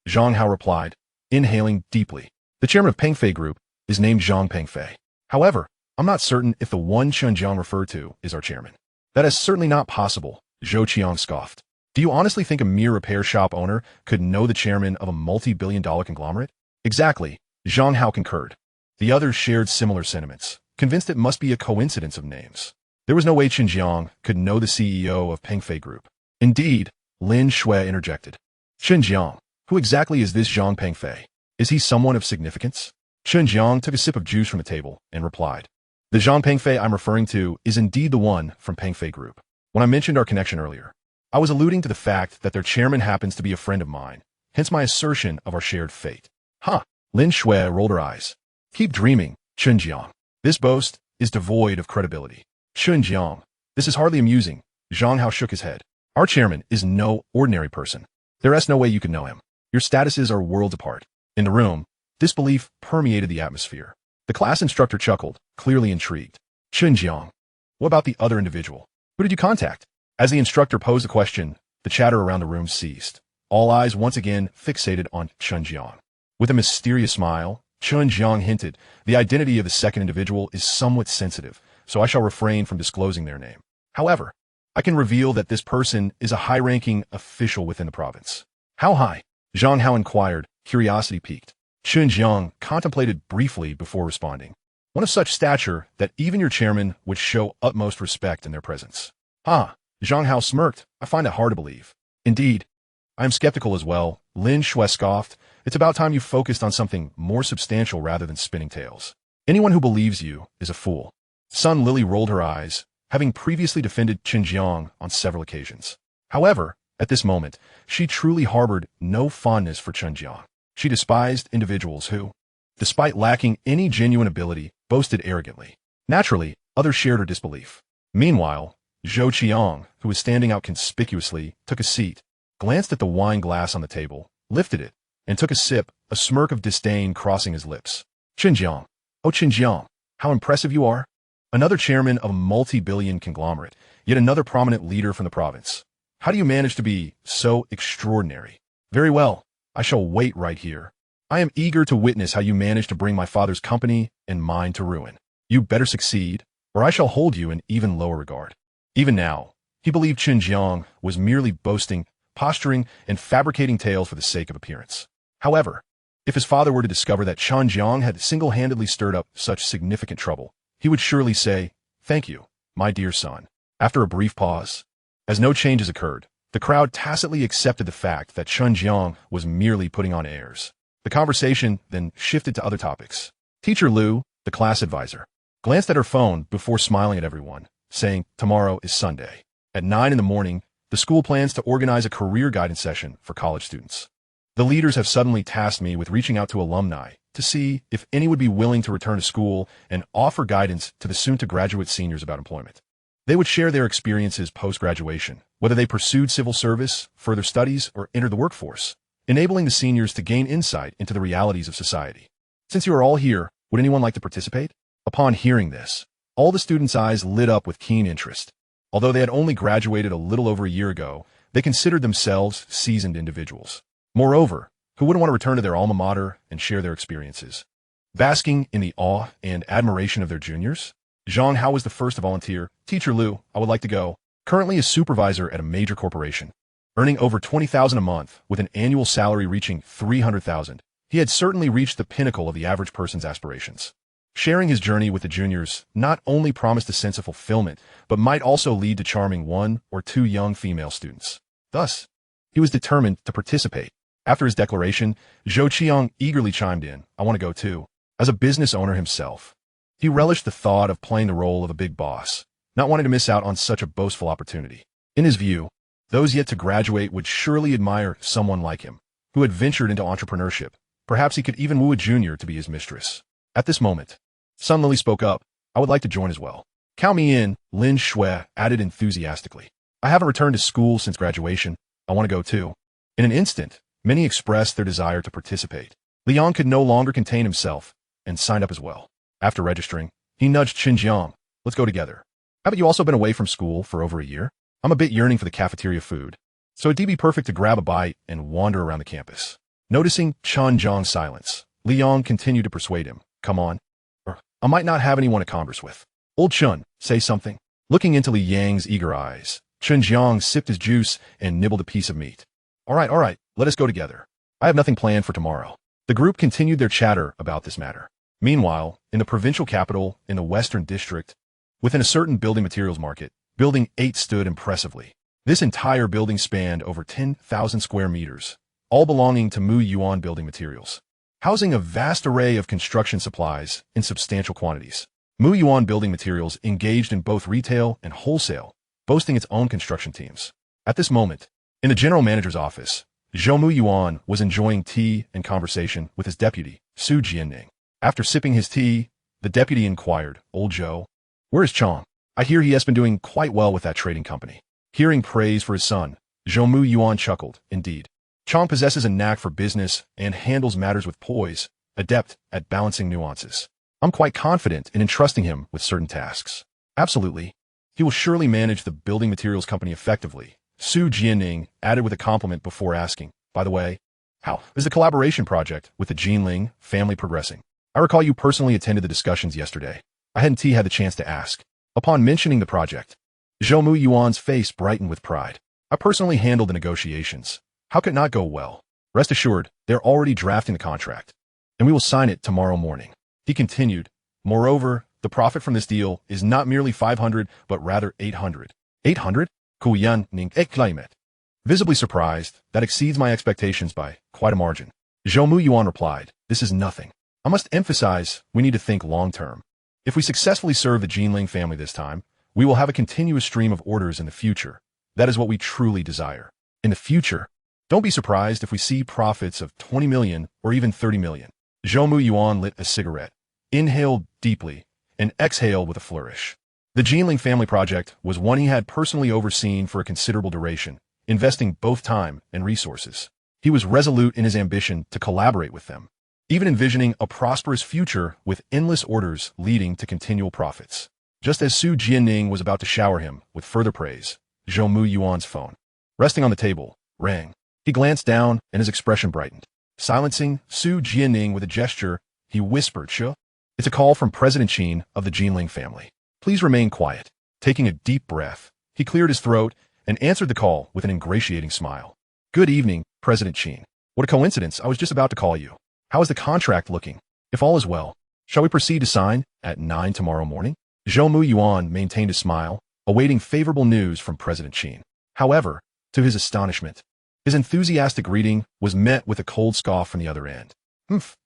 Zhang Hao replied, inhaling deeply. "The chairman of Pengfei Group is named Zhang Pengfei. However, I'm not certain if the one Chen Jiang referred to is our chairman." "That is certainly not possible," Zhou Qiang scoffed. "Do you honestly think a mere repair shop owner could know the chairman of a multi-billion-dollar conglomerate?" "Exactly," Zhang Hao concurred. The others shared similar sentiments, convinced it must be a coincidence of names. There was no way Chen Jiang could know the CEO of Pengfei Group. "Indeed," Lin Shui interjected. "Chen Jiang, who exactly is this Zhang Pengfei? Is he someone of significance?" Chen Jiang took a sip of juice from the table and replied, "The Zhang Pengfei I'm referring to is indeed the one from Pengfei Group. When I mentioned our connection earlier, I was alluding to the fact that their chairman happens to be a friend of mine, hence my assertion of our shared fate." "Huh," Lin Shui rolled her eyes. "Keep dreaming, Chen Jiang. This boast is devoid of credibility." "Chen Jiang, this is hardly amusing." Zhang Hao shook his head. "Our chairman is no ordinary person. There is no way you could know him. Your statuses are worlds apart." In the room, disbelief permeated the atmosphere. The class instructor chuckled, clearly intrigued. "Chen Jiang, what about the other individual? Who did you contact?" As the instructor posed the question, the chatter around the room ceased. All eyes once again fixated on Chen Jiang. With a mysterious smile, Chen Jiang hinted, "The identity of the second individual is somewhat sensitive, so I shall refrain from disclosing their name. However, I can reveal that this person is a high-ranking official within the province." "How high?" Zhang Hao inquired, curiosity piqued. Chen Jiang contemplated briefly before responding. "One of such stature that even your chairman would show utmost respect in their presence." "Ah, Zhang Hao smirked. I find it hard to believe. Indeed, I am skeptical as well. Lin Shui scoffed. It's about time you focused on something more substantial rather than spinning tales. Anyone who believes you is a fool. Sun Lily rolled her eyes, having previously defended Chen Jiang on several occasions. However, at this moment, she truly harbored no fondness for Chen Jiang. She despised individuals who, despite lacking any genuine ability, boasted arrogantly. Naturally, others shared her disbelief. Meanwhile, Zhou Qiang, who was standing out conspicuously, took a seat, glanced at the wine glass on the table, lifted it, and took a sip, a smirk of disdain crossing his lips. Chen Jiang. Oh, Chen Jiang, how impressive you are. Another chairman of a multi-billion conglomerate, yet another prominent leader from the province. How do you manage to be so extraordinary? Very well, I shall wait right here. I am eager to witness how you manage to bring my father's company and mine to ruin. You better succeed, or I shall hold you in even lower regard. Even now, he believed Chen Jiang was merely boasting, posturing, and fabricating tales for the sake of appearance. However, if his father were to discover that Chen Jiang had single-handedly stirred up such significant trouble, he would surely say, "Thank you, my dear son." After a brief pause, as no changes occurred, the crowd tacitly accepted the fact that Chen Jiang was merely putting on airs. The conversation then shifted to other topics. Teacher Liu, the class advisor, glanced at her phone before smiling at everyone, saying, "Tomorrow is Sunday. At 9 in the morning, the school plans to organize a career guidance session for college students. The leaders have suddenly tasked me with reaching out to alumni to see if any would be willing to return to school and offer guidance to the soon-to-graduate seniors about employment. They would share their experiences post-graduation, whether they pursued civil service, further studies, or entered the workforce, enabling the seniors to gain insight into the realities of society. Since you are all here, would anyone like to participate?" Upon hearing this, all the students' eyes lit up with keen interest. Although they had only graduated a little over a year ago, they considered themselves seasoned individuals. Moreover, who wouldn't want to return to their alma mater and share their experiences? Basking in the awe and admiration of their juniors, Zhang Hao was the first to volunteer. "Teacher Liu, I would like to go." Currently a supervisor at a major corporation, earning over $20,000 a month with an annual salary reaching $300,000, he had certainly reached the pinnacle of the average person's aspirations. Sharing his journey with the juniors not only promised a sense of fulfillment, but might also lead to charming one or two young female students. Thus, he was determined to participate. After his declaration, Zhou Qiang eagerly chimed in, "I want to go too." As a business owner himself, he relished the thought of playing the role of a big boss, not wanting to miss out on such a boastful opportunity. In his view, those yet to graduate would surely admire someone like him, who had ventured into entrepreneurship. Perhaps he could even woo a junior to be his mistress. At this moment, Sun Lily spoke up, "I would like to join as well." "Count me in," Lin Shui added enthusiastically. "I haven't returned to school since graduation. I want to go too." In an instant, many expressed their desire to participate. Liang could no longer contain himself and signed up as well. After registering, he nudged Chen Jiang, "Let's go together. Haven't you also been away from school for over a year? I'm a bit yearning for the cafeteria food, so it'd be perfect to grab a bite and wander around the campus." Noticing Chen Jiang's silence, Liang continued to persuade him, "Come on. Or I might not have anyone to converse with." "Old Chen, say something." Looking into Li Yang's eager eyes, Chen Jiang sipped his juice and nibbled a piece of meat. All right, let us go together. I have nothing planned for tomorrow." The group continued their chatter about this matter. Meanwhile, in the provincial capital, in the Western District, within a certain building materials market, Building 8 stood impressively. This entire building spanned over 10,000 square meters, all belonging to Mu Yuan Building Materials, housing a vast array of construction supplies in substantial quantities. Mu Yuan Building Materials engaged in both retail and wholesale, boasting its own construction teams. At this moment, in the general manager's office, Zhou Mu Yuan was enjoying tea and conversation with his deputy, Su Jianning. After sipping his tea, the deputy inquired, "Old Zhou, where is Chong? I hear he has been doing quite well with that trading company." Hearing praise for his son, Zhou Mu Yuan chuckled, "Indeed. Chong possesses a knack for business and handles matters with poise, adept at balancing nuances. I'm quite confident in entrusting him with certain tasks." "Absolutely. He will surely manage the building materials company effectively," Su Jianning added with a compliment before asking, "By the way, how is the collaboration project with the Jinling family progressing? I recall you personally attended the discussions yesterday. I hadn't had the chance to ask." Upon mentioning the project, Zhou Mu Yuan's face brightened with pride. "I personally handled the negotiations. How could it not go well? Rest assured, they're already drafting the contract, and we will sign it tomorrow morning." He continued, "Moreover, the profit from this deal is not merely 500, but rather 800. 800? Kuyan ning eklimet. Visibly surprised, that exceeds my expectations by quite a margin. Zhou Muyuan replied, this is nothing. I must emphasize, we need to think long-term. If we successfully serve the Jinling family this time, we will have a continuous stream of orders in the future. That is what we truly desire. In the future, don't be surprised if we see profits of 20 million or even 30 million. Zhou Muyuan lit a cigarette, inhaled deeply, and exhaled with a flourish. The Jinling family project was one he had personally overseen for a considerable duration, investing both time and resources. He was resolute in his ambition to collaborate with them, even envisioning a prosperous future with endless orders leading to continual profits. Just as Su Jianing was about to shower him with further praise, Zhou Muyuan's phone, resting on the table, rang. He glanced down and his expression brightened. Silencing Su Jianing with a gesture, he whispered, "Sure. It's a call from President Chen of the Jinling family. Please remain quiet." Taking a deep breath, he cleared his throat and answered the call with an ingratiating smile. "Good evening, President Chen. What a coincidence, I was just about to call you. How is the contract looking? If all is well, shall we proceed to sign at 9 tomorrow morning?" Zhou Muyuan maintained a smile, awaiting favorable news from President Chen. However, to his astonishment, his enthusiastic greeting was met with a cold scoff from the other end.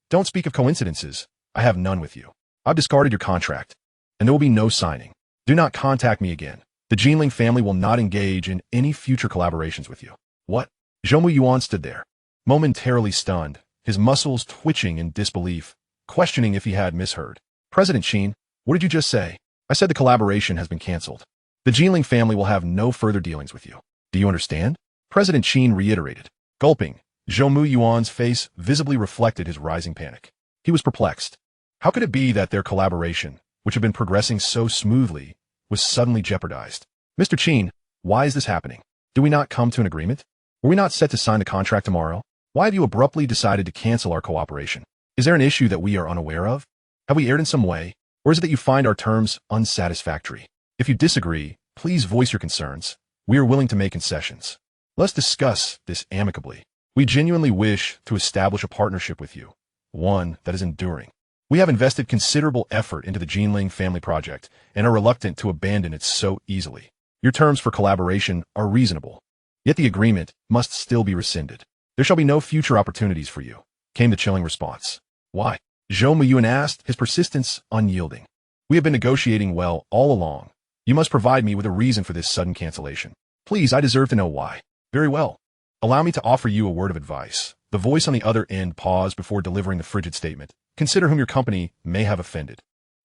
Don't speak of coincidences. I have none with you. I've discarded your contract, and there will be no signing. Do not contact me again. The Jinling family will not engage in any future collaborations with you. What? Zhou Muyuan stood there, momentarily stunned, his muscles twitching in disbelief, questioning if he had misheard. "President Chen, what did you just say?" "I said the collaboration has been cancelled. The Jinling family will have no further dealings with you. Do you understand?" President Chen reiterated. Gulping, Zhou Muyuan's face visibly reflected his rising panic. He was perplexed. How could it be that their collaboration, which had been progressing so smoothly, was suddenly jeopardized? "Mr. Chen, why is this happening? Do we not come to an agreement? Were we not set to sign the contract tomorrow? Why have you abruptly decided to cancel our cooperation? Is there an issue that we are unaware of? Have we erred in some way? Or is it that you find our terms unsatisfactory? If you disagree, please voice your concerns. We are willing to make concessions. Let's discuss this amicably. We genuinely wish to establish a partnership with you, one that is enduring. We have invested considerable effort into the Jinling family project and are reluctant to abandon it so easily. Your terms for collaboration are reasonable, yet the agreement must still be rescinded. There shall be no future opportunities for you," came the chilling response. "Why?" Zhou Muyuan asked, his persistence unyielding. "We have been negotiating well all along. You must provide me with a reason for this sudden cancellation. Please, I deserve to know why." "Very well. Allow me to offer you a word of advice." The voice on the other end paused before delivering the frigid statement. "Consider whom your company may have offended.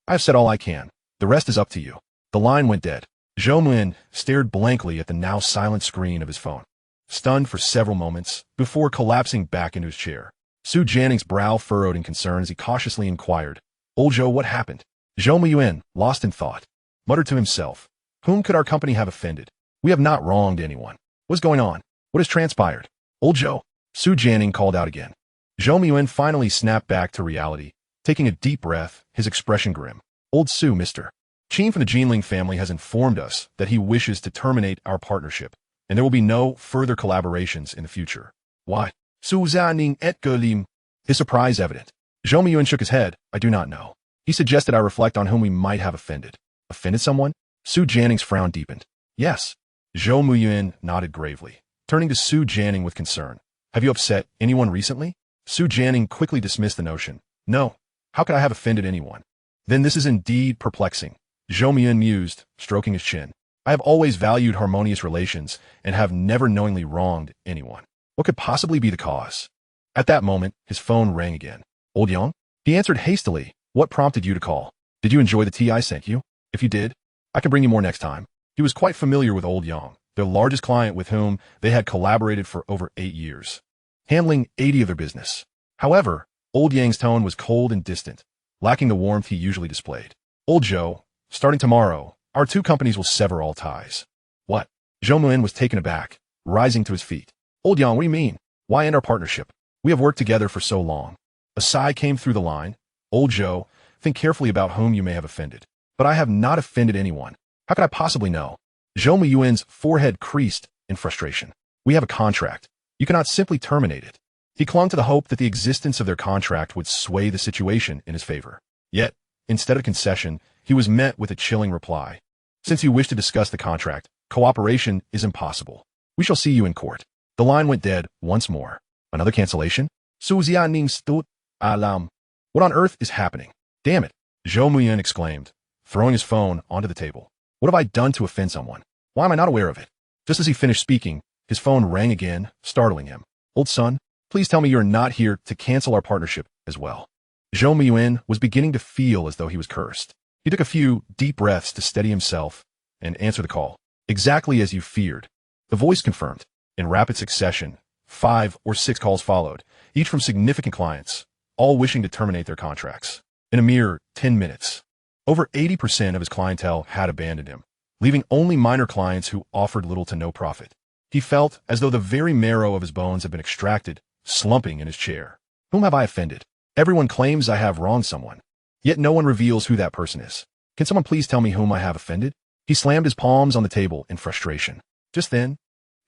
I have said all I can. The rest is up to you." The line went dead. Zhou Muyuan stared blankly at the now silent screen of his phone, stunned for several moments before collapsing back into his chair. Su Jianing's brow furrowed in concern as he cautiously inquired, "Old Zhou, what happened?" Zhou Muyuan, lost in thought, muttered to himself, "Whom could our company have offended? We have not wronged anyone. What's going on? What has transpired?" "Old Zhou," Su Jianing called out again. Zhou Muyuan finally snapped back to reality, taking a deep breath, his expression grim. "Old Su, Mr. Chen from the Jinling family has informed us that he wishes to terminate our partnership, and there will be no further collaborations in the future." "Why?" Su Jianing et Gelim, his surprise evident. Zhou Muyuan shook his head. "I do not know. He suggested I reflect on whom we might have offended." "Offended someone?" Su Jianing's frown deepened. "Yes." Zhou Muyuan nodded gravely, turning to Su Jianing with concern. "Have you upset anyone recently?" Su Jianing quickly dismissed the notion. "No. How could I have offended anyone?" "Then this is indeed perplexing," Zhou Muyuan mused, stroking his chin. "I have always valued harmonious relations and have never knowingly wronged anyone. What could possibly be the cause?" At that moment, his phone rang again. "Old Yang?" He answered hastily. "What prompted you to call? Did you enjoy the tea I sent you? If you did, I can bring you more next time." He was quite familiar with Old Yang, their largest client with whom they had collaborated for over 8 years, handling 80 of their business. However, Old Yang's tone was cold and distant, lacking the warmth he usually displayed. "Old Zhou, starting tomorrow, our two companies will sever all ties." "What?" Zhou Muyuan was taken aback, rising to his feet. "Old Yang, what do you mean? Why end our partnership? We have worked together for so long." A sigh came through the line. "Old Zhou, think carefully about whom you may have offended." "But I have not offended anyone. How could I possibly know?" Zhou Muyuan's forehead creased in frustration. "We have a contract. You cannot simply terminate it." He clung to the hope that the existence of their contract would sway the situation in his favor. Yet, instead of concession, he was met with a chilling reply. "Since you wish to discuss the contract, Cooperation is impossible. We shall see you in court. The line went dead once more. Another cancellation? Suzianing stut alam. What on earth is happening? Damn it, Zhou Muyan exclaimed, throwing his phone onto the table. What have I done to offend someone? Why am I not aware of it? Just as he finished speaking, his phone rang again, startling him. Old son, please tell me you are not here to cancel our partnership as well. Zhou Muyan was beginning to feel as though he was cursed. He took a few deep breaths to steady himself and answer the call. Exactly as you feared. The voice confirmed. In rapid succession, 5 or 6 calls followed, each from significant clients, all wishing to terminate their contracts. In a mere 10 minutes, over 80% of his clientele had abandoned him, leaving only minor clients who offered little to no profit. He felt as though the very marrow of his bones had been extracted, slumping in his chair. Whom have I offended? Everyone claims I have wronged someone, yet no one reveals who that person is. Can someone please tell me whom I have offended? He slammed his palms on the table in frustration. Just then,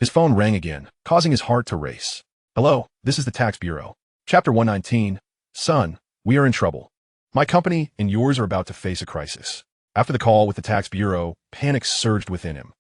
his phone rang again, causing his heart to race. Hello, this is the Tax Bureau. Chapter 119. Son, we are in trouble. My company and yours are about to face a crisis. After the call with the Tax Bureau, panic surged within him.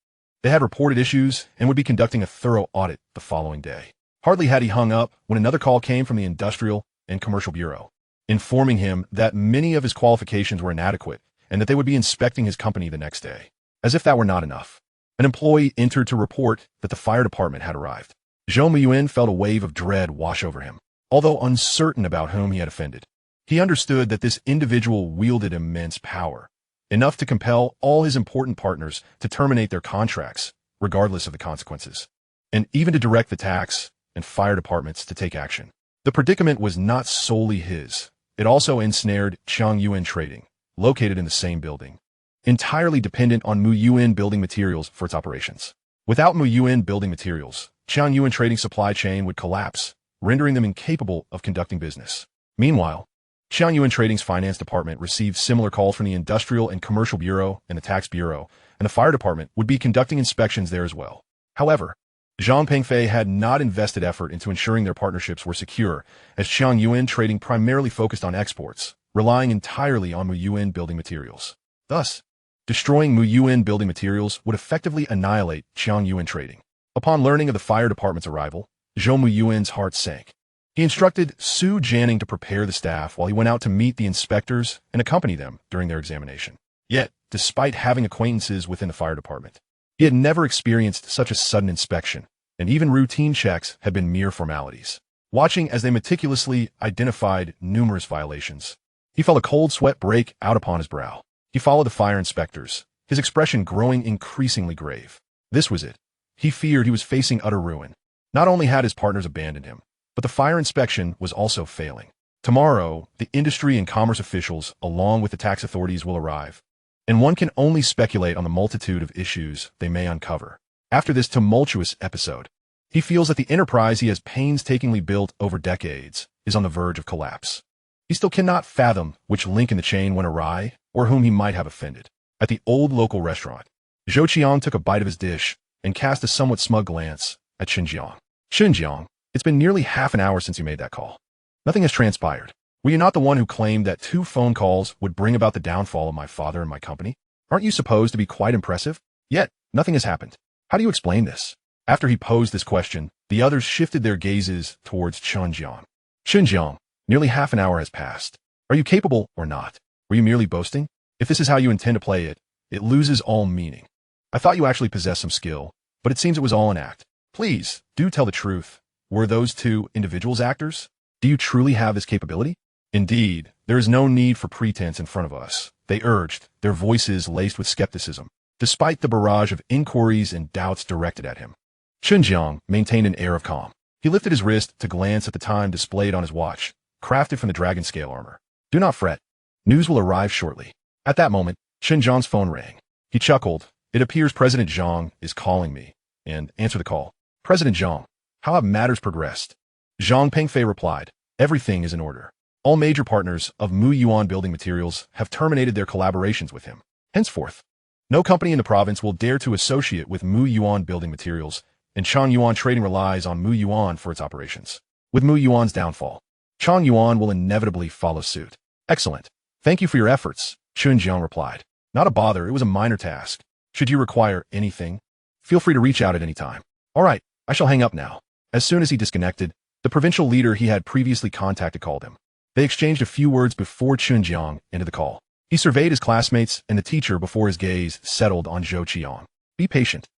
They had reported issues and would be conducting a thorough audit the following day. Hardly had he hung up when another call came from the Industrial and Commercial Bureau, informing him that many of his qualifications were inadequate and that they would be inspecting his company the next day. As if that were not enough, an employee entered to report that the fire department had arrived. Zhou Muyan felt a wave of dread wash over him. Although uncertain about whom he had offended, he understood that this individual wielded immense power, enough to compel all his important partners to terminate their contracts, regardless of the consequences, and even to direct the tax and fire departments to take action. The predicament was not solely his. It also ensnared Changyuan Trading, located in the same building, entirely dependent on Muyuan building materials for its operations. Without Muyuan building materials, Changyuan Trading supply chain would collapse, rendering them incapable of conducting business. Meanwhile, Changyuan Trading's finance department received similar calls from the Industrial and Commercial Bureau and the Tax Bureau, and the fire department would be conducting inspections there as well. However, Zhang Pengfei had not invested effort into ensuring their partnerships were secure, as Changyuan Trading primarily focused on exports, relying entirely on Muyuan building materials. Thus, destroying Muyuan building materials would effectively annihilate Changyuan Trading. Upon learning of the fire department's arrival, Zhou Muyuan's heart sank. He instructed Su Jiang to prepare the staff while he went out to meet the inspectors and accompany them during their examination. Yet, despite having acquaintances within the fire department, he had never experienced such a sudden inspection, and even routine checks had been mere formalities. Watching as they meticulously identified numerous violations, he felt a cold sweat break out upon his brow. He followed the fire inspectors, his expression growing increasingly grave. This was it. He feared he was facing utter ruin. Not only had his partners abandoned him, but the fire inspection was also failing. Tomorrow, the industry and commerce officials, along with the tax authorities, will arrive, and one can only speculate on the multitude of issues they may uncover. After this tumultuous episode, he feels that the enterprise he has painstakingly built over decades is on the verge of collapse. He still cannot fathom which link in the chain went awry or whom he might have offended. At the old local restaurant, Zhou Qiang took a bite of his dish and cast a somewhat smug glance at Chen Jiang. Chen Jiang, it's been nearly half an hour since you made that call. Nothing has transpired. Were you not the one who claimed that 2 phone calls would bring about the downfall of my father and my company? Aren't you supposed to be quite impressive? Yet, nothing has happened. How do you explain this? After he posed this question, the others shifted their gazes towards Chen Jiang. Chen Jiang, nearly half an hour has passed. Are you capable or not? Were you merely boasting? If this is how you intend to play it, it loses all meaning. I thought you actually possessed some skill, but it seems it was all an act. Please, do tell the truth. Were those 2 individuals actors? Do you truly have this capability? Indeed, there is no need for pretense in front of us, they urged, their voices laced with skepticism, despite the barrage of inquiries and doubts directed at him. Chen Jiang maintained an air of calm. He lifted his wrist to glance at the time displayed on his watch, crafted from the dragon scale armor. Do not fret. News will arrive shortly. At that moment, Chen Jiang's phone rang. He chuckled. It appears President Zhang is calling me, and answered the call. President Zhang, how have matters progressed? Zhang Pengfei replied, everything is in order. All major partners of Muyuan building materials have terminated their collaborations with him. Henceforth, no company in the province will dare to associate with Muyuan building materials, and Changyuan Trading relies on Muyuan for its operations. With Muyuan's downfall, Changyuan will inevitably follow suit. Excellent. Thank you for your efforts, Chen Jiang replied. Not a bother, it was a minor task. Should you require anything, Feel free to reach out at any time. All right, I shall hang up now. As soon as he disconnected, the provincial leader he had previously contacted called him. They exchanged a few words before Chen Jiang ended the call. He surveyed his classmates and the teacher before his gaze settled on Zhou Qiang. Be patient.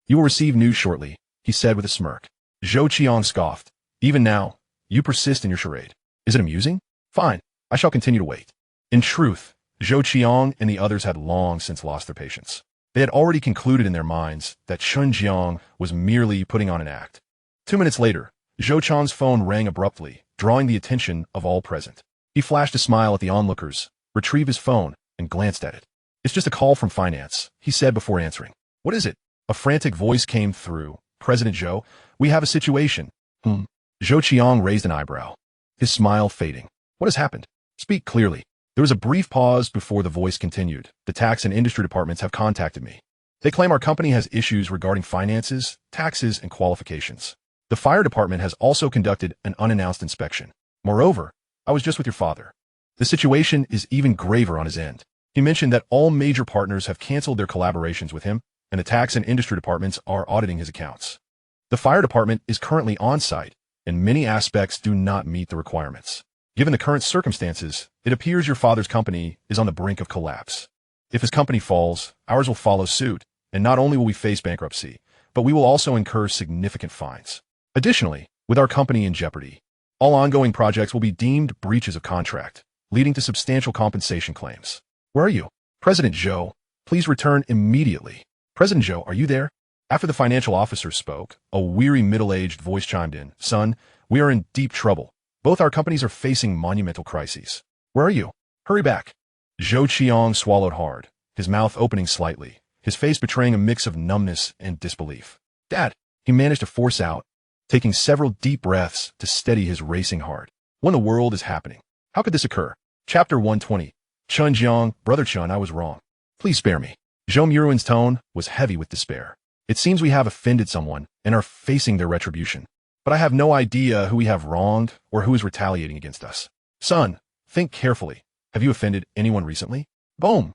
You will receive news shortly, he said with a smirk. Zhou Qiang scoffed. Even now, you persist in your charade. Is it amusing? Fine, I shall continue to wait. In truth, Zhou Qiang and the others had long since lost their patience. They had already concluded in their minds that Chen Jiang was merely putting on an act. 2 minutes later, Zhou Qiang's phone rang abruptly, drawing the attention of all present. He flashed a smile at the onlookers, retrieved his phone, and glanced at it. It's just a call from finance, he said before answering. What is it? A frantic voice came through. President Zhou, we have a situation. Zhou Qiang raised an eyebrow, his smile fading. What has happened? Speak clearly. There was a brief pause before the voice continued. The tax and industry departments have contacted me. They claim our company has issues regarding finances, taxes, and qualifications. The fire department has also conducted an unannounced inspection. Moreover, I was just with your father. The situation is even graver on his end. He mentioned that all major partners have canceled their collaborations with him, and the tax and industry departments are auditing his accounts. The fire department is currently on site, and many aspects do not meet the requirements. Given the current circumstances, it appears your father's company is on the brink of collapse. If his company falls, ours will follow suit, and not only will we face bankruptcy, but we will also incur significant fines. Additionally, with our company in jeopardy, all ongoing projects will be deemed breaches of contract, leading to substantial compensation claims. Where are you? President Zhou, please return immediately. President Zhou, are you there? After the financial officer spoke, a weary middle-aged voice chimed in. Son, we are in deep trouble. Both our companies are facing monumental crises. Where are you? Hurry back. Zhou Qiang swallowed hard, his mouth opening slightly, his face betraying a mix of numbness and disbelief. Dad, he managed to force out, taking several deep breaths to steady his racing heart. What in the world is happening? How could this occur? Chapter 120. Chen Jiang, Brother Chen, I was wrong. Please spare me. Zhou Miruan's tone was heavy with despair. It seems we have offended someone and are facing their retribution. But I have no idea who we have wronged or who is retaliating against us. Son, think carefully. Have you offended anyone recently? Boom!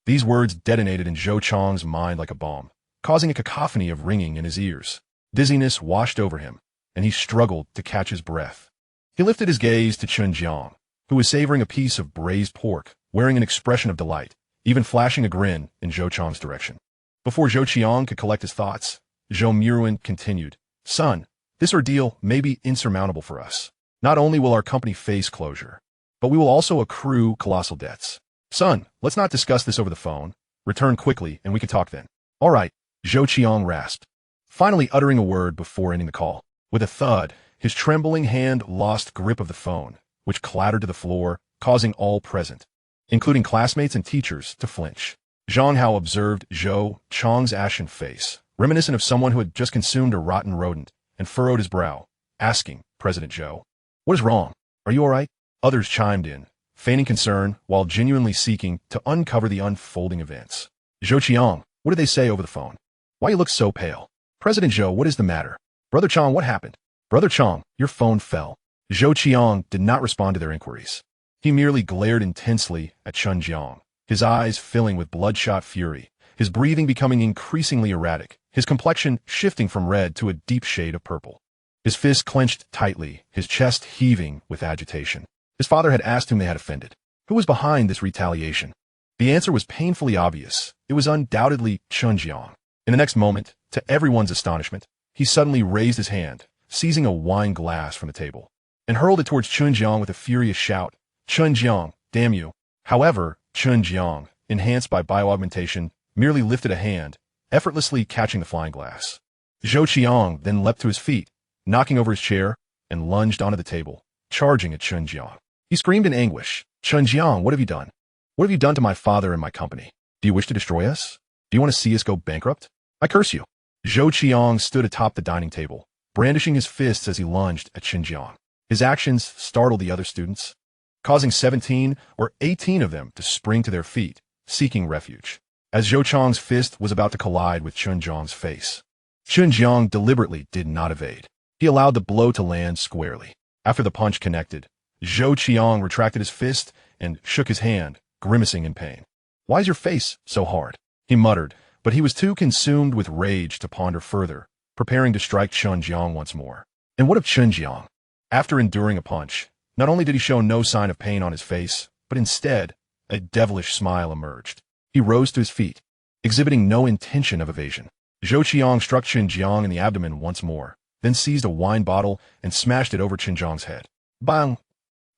These words detonated in Zhou Qiang's mind like a bomb, causing a cacophony of ringing in his ears. Dizziness washed over him, and he struggled to catch his breath. He lifted his gaze to Chen Jiang, who was savoring a piece of braised pork, wearing an expression of delight, even flashing a grin in Zhou Qiang's direction. Before Zhou Qiang could collect his thoughts, Zhou Miruan continued, Son, this ordeal may be insurmountable for us. Not only will our company face closure, but we will also accrue colossal debts. Son, let's not discuss this over the phone. Return quickly, and we can talk then. All right, Zhou Qiang rasped, finally uttering a word before ending the call. With a thud, his trembling hand lost grip of the phone, which clattered to the floor, causing all present, including classmates and teachers, to flinch. Zhang Hao observed Zhou Qiang's ashen face, reminiscent of someone who had just consumed a rotten rodent, and furrowed his brow, asking, President Zhou, what is wrong? Are you all right? Others chimed in, feigning concern while genuinely seeking to uncover the unfolding events. Zhou Qiang, what did they say over the phone? Why you look so pale? President Zhou, what is the matter? Brother Chang, what happened? Brother Chang, your phone fell. Zhou Qiang did not respond to their inquiries. He merely glared intensely at Chen Jiang, his eyes filling with bloodshot fury, his breathing becoming increasingly erratic, his complexion shifting from red to a deep shade of purple. His fist clenched tightly, his chest heaving with agitation. His father had asked whom they had offended. Who was behind this retaliation? The answer was painfully obvious. It was undoubtedly Chen Jiang. In the next moment, to everyone's astonishment, he suddenly raised his hand, seizing a wine glass from the table, and hurled it towards Chen Jiang with a furious shout. Chen Jiang, damn you. However, Chen Jiang, enhanced by bioaugmentation, merely lifted a hand, effortlessly catching the flying glass. Zhou Qiang then leapt to his feet, knocking over his chair, and lunged onto the table, charging at Chen Jiang. He screamed in anguish, Chen Jiang, what have you done? What have you done to my father and my company? Do you wish to destroy us? Do you want to see us go bankrupt? I curse you. Zhou Qiang stood atop the dining table, brandishing his fists as he lunged at Chen Jiang. His actions startled the other students, causing 17 or 18 of them to spring to their feet, seeking refuge. As Zhou Qiang's fist was about to collide with Chen Jiang's face, Chen Jiang deliberately did not evade. He allowed the blow to land squarely. After the punch connected, Zhou Qiang retracted his fist and shook his hand, grimacing in pain. Why is your face so hard? He muttered, But he was too consumed with rage to ponder further, preparing to strike Chen Jiang once more. And what of Chen Jiang? After enduring a punch, not only did he show no sign of pain on his face, but instead, a devilish smile emerged. He rose to his feet, exhibiting no intention of evasion. Zhou Qiang struck Chen Jiang in the abdomen once more, then seized a wine bottle and smashed it over Chen Jiang's head. Bang!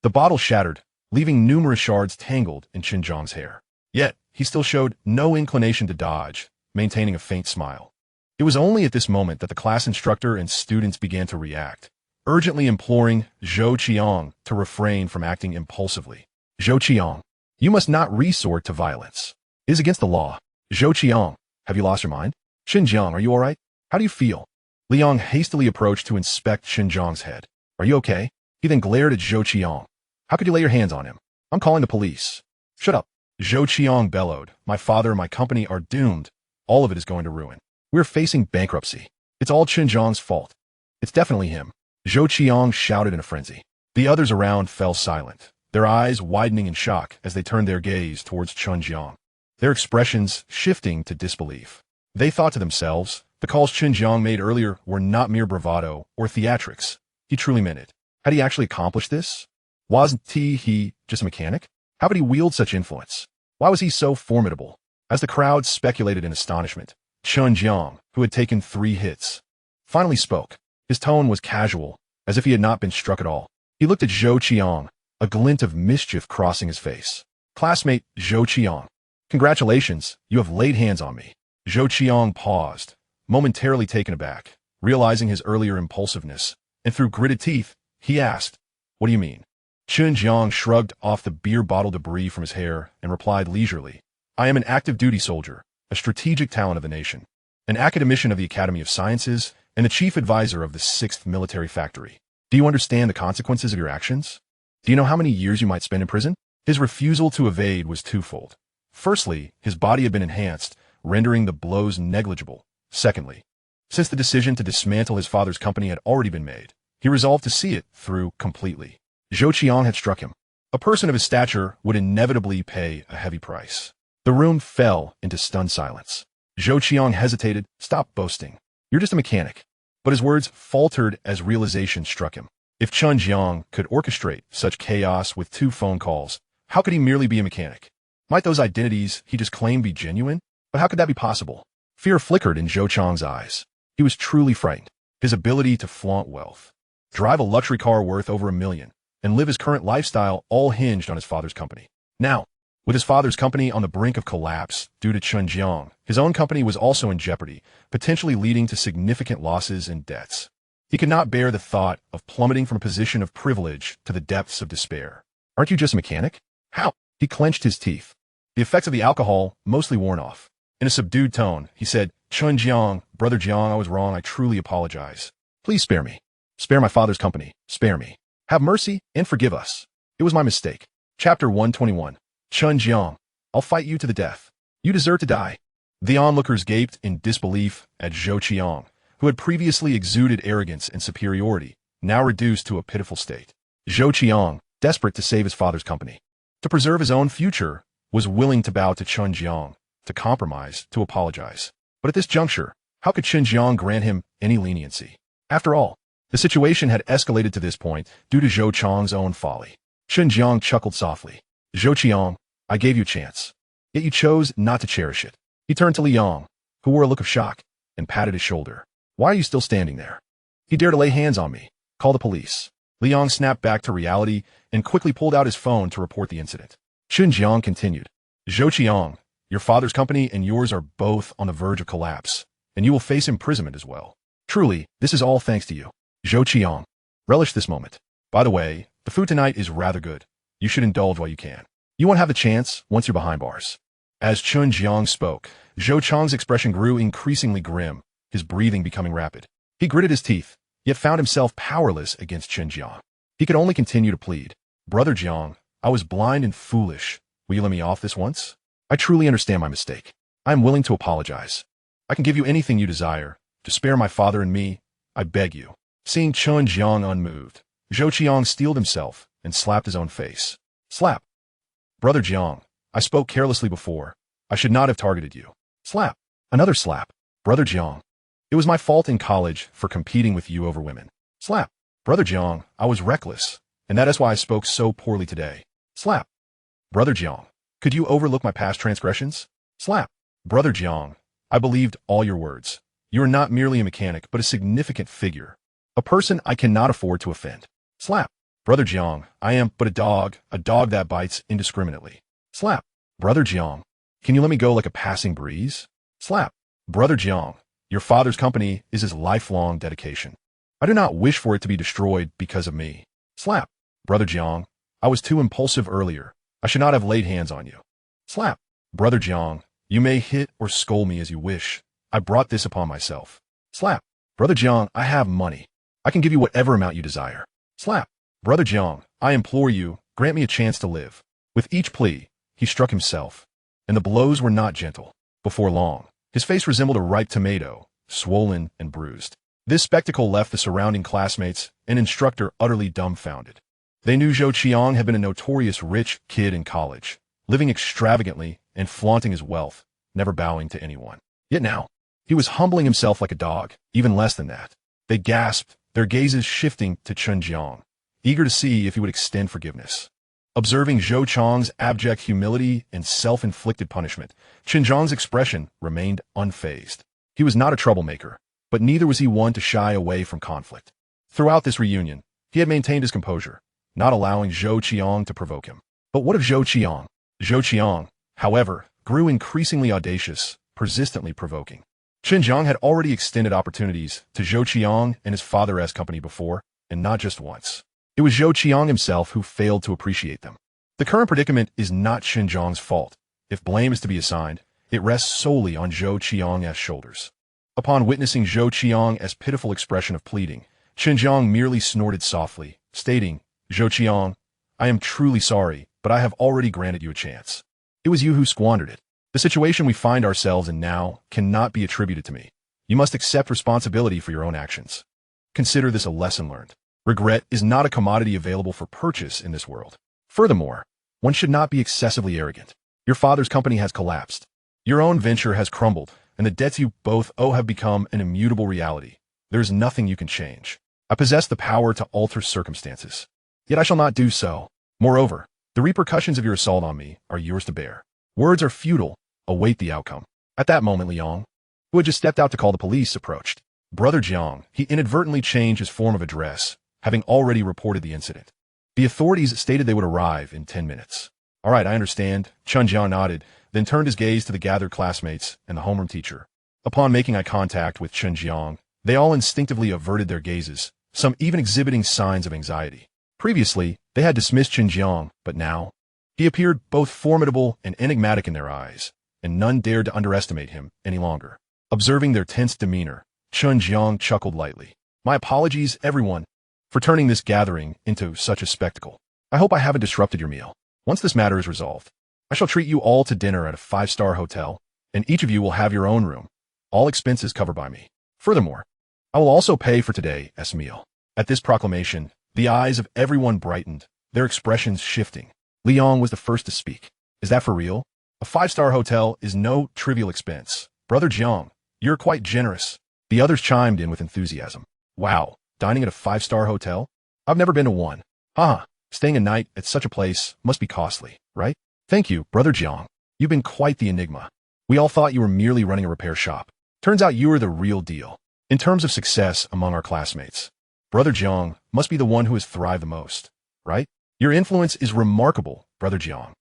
The bottle shattered, leaving numerous shards tangled in Chen Jiang's hair. Yet, he still showed no inclination to dodge, maintaining a faint smile. It was only at this moment that the class instructor and students began to react, urgently imploring Zhou Qiang to refrain from acting impulsively. Zhou Qiang, you must not resort to violence. It is against the law. Zhou Qiang, have you lost your mind? Chen Jiang, are you all right? How do you feel? Liang hastily approached to inspect Chen Jiang's head. Are you okay? He then glared at Zhou Qiang. How could you lay your hands on him? I'm calling the police. Shut up. Zhou Qiang bellowed. My father and my company are doomed. All of it is going to ruin. We're facing bankruptcy. It's all Chen Jiang's fault. It's definitely him. Zhou Qiang shouted in a frenzy. The others around fell silent, their eyes widening in shock as they turned their gaze towards Chen Jiang, their expressions shifting to disbelief. They thought to themselves, the calls Chen Jiang made earlier were not mere bravado or theatrics. He truly meant it. Had he actually accomplished this? Wasn't he just a mechanic? How could he wield such influence? Why was he so formidable? As the crowd speculated in astonishment, Chen Jiang, who had taken 3 hits, finally spoke. His tone was casual, as if he had not been struck at all. He looked at Zhou Qiang, a glint of mischief crossing his face. Classmate Zhou Qiang, congratulations, you have laid hands on me. Zhou Qiang paused, momentarily taken aback, realizing his earlier impulsiveness, and through gritted teeth, he asked, what do you mean? Chen Jiang shrugged off the beer bottle debris from his hair and replied leisurely, I am an active duty soldier, a strategic talent of the nation, an academician of the Academy of Sciences, and the chief advisor of the 6th Military Factory. Do you understand the consequences of your actions? Do you know how many years you might spend in prison? His refusal to evade was twofold. Firstly, his body had been enhanced, rendering the blows negligible. Secondly, since the decision to dismantle his father's company had already been made, he resolved to see it through completely. Zhou Qiang had struck him. A person of his stature would inevitably pay a heavy price. The room fell into stunned silence. Zhou Qiang hesitated. Stop boasting. You're just a mechanic. But his words faltered as realization struck him. If Chen Jiang could orchestrate such chaos with 2 phone calls, how could he merely be a mechanic? Might those identities he just claimed be genuine? But how could that be possible? Fear flickered in Zhou Qiang's eyes. He was truly frightened. His ability to flaunt wealth, drive a luxury car worth over $1 million, and live his current lifestyle all hinged on his father's company. Now, with his father's company on the brink of collapse due to Chen Jiang, his own company was also in jeopardy, potentially leading to significant losses and debts. He could not bear the thought of plummeting from a position of privilege to the depths of despair. Aren't you just a mechanic? How? He clenched his teeth. The effects of the alcohol mostly worn off. In a subdued tone, he said, Chen Jiang, Brother Jiang, I was wrong. I truly apologize. Please spare me. Spare my father's company. Spare me. Have mercy and forgive us. It was my mistake. Chapter 121. Chen Jiang, I'll fight you to the death. You deserve to die. The onlookers gaped in disbelief at Zhou Qiang, who had previously exuded arrogance and superiority, now reduced to a pitiful state. Zhou Qiang, desperate to save his father's company, to preserve his own future, was willing to bow to Chen Jiang, to compromise, to apologize. But at this juncture, how could Chen Jiang grant him any leniency? After all, the situation had escalated to this point due to Zhou Qiang's own folly. Chen Jiang chuckled softly. Zhou Qiang, I gave you a chance, yet you chose not to cherish it. He turned to Liang, who wore a look of shock, and patted his shoulder. Why are you still standing there? He dared to lay hands on me. Call the police. Liang snapped back to reality and quickly pulled out his phone to report the incident. Chen Jiang continued. Zhou Qiang, your father's company and yours are both on the verge of collapse, and you will face imprisonment as well. Truly, this is all thanks to you. Zhou Qiang, relish this moment. By the way, the food tonight is rather good. You should indulge while you can. You won't have the chance once you're behind bars. As Chen Jiang spoke, Zhou Qiang's expression grew increasingly grim, his breathing becoming rapid. He gritted his teeth, yet found himself powerless against Chen Jiang. He could only continue to plead. Brother Jiang, I was blind and foolish. Will you let me off this once? I truly understand my mistake. I am willing to apologize. I can give you anything you desire. To spare my father and me, I beg you. Seeing Chen Jiang unmoved, Zhou Qiang steeled himself and slapped his own face. Slap. Brother Jiang, I spoke carelessly before. I should not have targeted you. Slap. Another slap. Brother Jiang. It was my fault in college for competing with you over women. Slap. Brother Jiang, I was reckless, and that is why I spoke so poorly today. Slap. Brother Jiang, could you overlook my past transgressions? Slap. Brother Jiang, I believed all your words. You are not merely a mechanic, but a significant figure. A person I cannot afford to offend. Slap. Brother Jiang, I am but a dog that bites indiscriminately. Slap. Brother Jiang, can you let me go like a passing breeze? Slap. Brother Jiang, your father's company is his lifelong dedication. I do not wish for it to be destroyed because of me. Slap. Brother Jiang, I was too impulsive earlier. I should not have laid hands on you. Slap. Brother Jiang, you may hit or scold me as you wish. I brought this upon myself. Slap. Brother Jiang, I have money. I can give you whatever amount you desire. Slap. Brother Jiang, I implore you, grant me a chance to live. With each plea, he struck himself, and the blows were not gentle. Before long, his face resembled a ripe tomato, swollen and bruised. This spectacle left the surrounding classmates and instructor utterly dumbfounded. They knew Chen Jiang had been a notorious rich kid in college, living extravagantly and flaunting his wealth, never bowing to anyone. Yet now, he was humbling himself like a dog, even less than that. They gasped, their gazes shifting to Chen Jiang, eager to see if he would extend forgiveness. Observing Zhou Chang's abject humility and self-inflicted punishment, Chen Jiang's expression remained unfazed. He was not a troublemaker, but neither was he one to shy away from conflict. Throughout this reunion, he had maintained his composure, not allowing Zhou Jiang to provoke him. But what of Zhou Jiang? Zhou Jiang, however, grew increasingly audacious, persistently provoking. Chen Jiang had already extended opportunities to Zhou Jiang and his father's company before, and not just once. It was Zhou Jiang himself who failed to appreciate them. The current predicament is not Chen Jiang's fault. If blame is to be assigned, it rests solely on Zhou Jiang's shoulders. Upon witnessing Zhou Jiang's pitiful expression of pleading, Chen Jiang merely snorted softly, stating, Zhou Jiang, I am truly sorry, but I have already granted you a chance. It was you who squandered it. The situation we find ourselves in now cannot be attributed to me. You must accept responsibility for your own actions. Consider this a lesson learned. Regret is not a commodity available for purchase in this world. Furthermore, one should not be excessively arrogant. Your father's company has collapsed. Your own venture has crumbled, and the debts you both owe have become an immutable reality. There is nothing you can change. I possess the power to alter circumstances. Yet I shall not do so. Moreover, the repercussions of your assault on me are yours to bear. Words are futile. Await the outcome. At that moment, Liang, who had just stepped out to call the police, approached. Brother Jiang, he inadvertently changed his form of address, having already reported the incident. The authorities stated they would arrive in 10 minutes. All right, I understand. Chen Jiang nodded, then turned his gaze to the gathered classmates and the homeroom teacher. Upon making eye contact with Chen Jiang, they all instinctively averted their gazes, some even exhibiting signs of anxiety. Previously, they had dismissed Chen Jiang, but now, he appeared both formidable and enigmatic in their eyes, and none dared to underestimate him any longer. Observing their tense demeanor, Chen Jiang chuckled lightly. My apologies, everyone, for turning this gathering into such a spectacle. I hope I haven't disrupted your meal. Once this matter is resolved, I shall treat you all to dinner at a 5-star hotel, and each of you will have your own room, all expenses covered by me. Furthermore, I will also pay for today's meal. At this proclamation, the eyes of everyone brightened, their expressions shifting. Liang was the first to speak. Is that for real? A 5-star hotel is no trivial expense. Brother Jiang, you're quite generous. The others chimed in with enthusiasm. Wow, dining at a 5-star hotel? I've never been to one. Haha, staying a night at such a place must be costly, right? Thank you, Brother Jiang. You've been quite the enigma. We all thought you were merely running a repair shop. Turns out you were the real deal. In terms of success among our classmates, Brother Jiang must be the one who has thrived the most, right? Your influence is remarkable, Brother Jiang.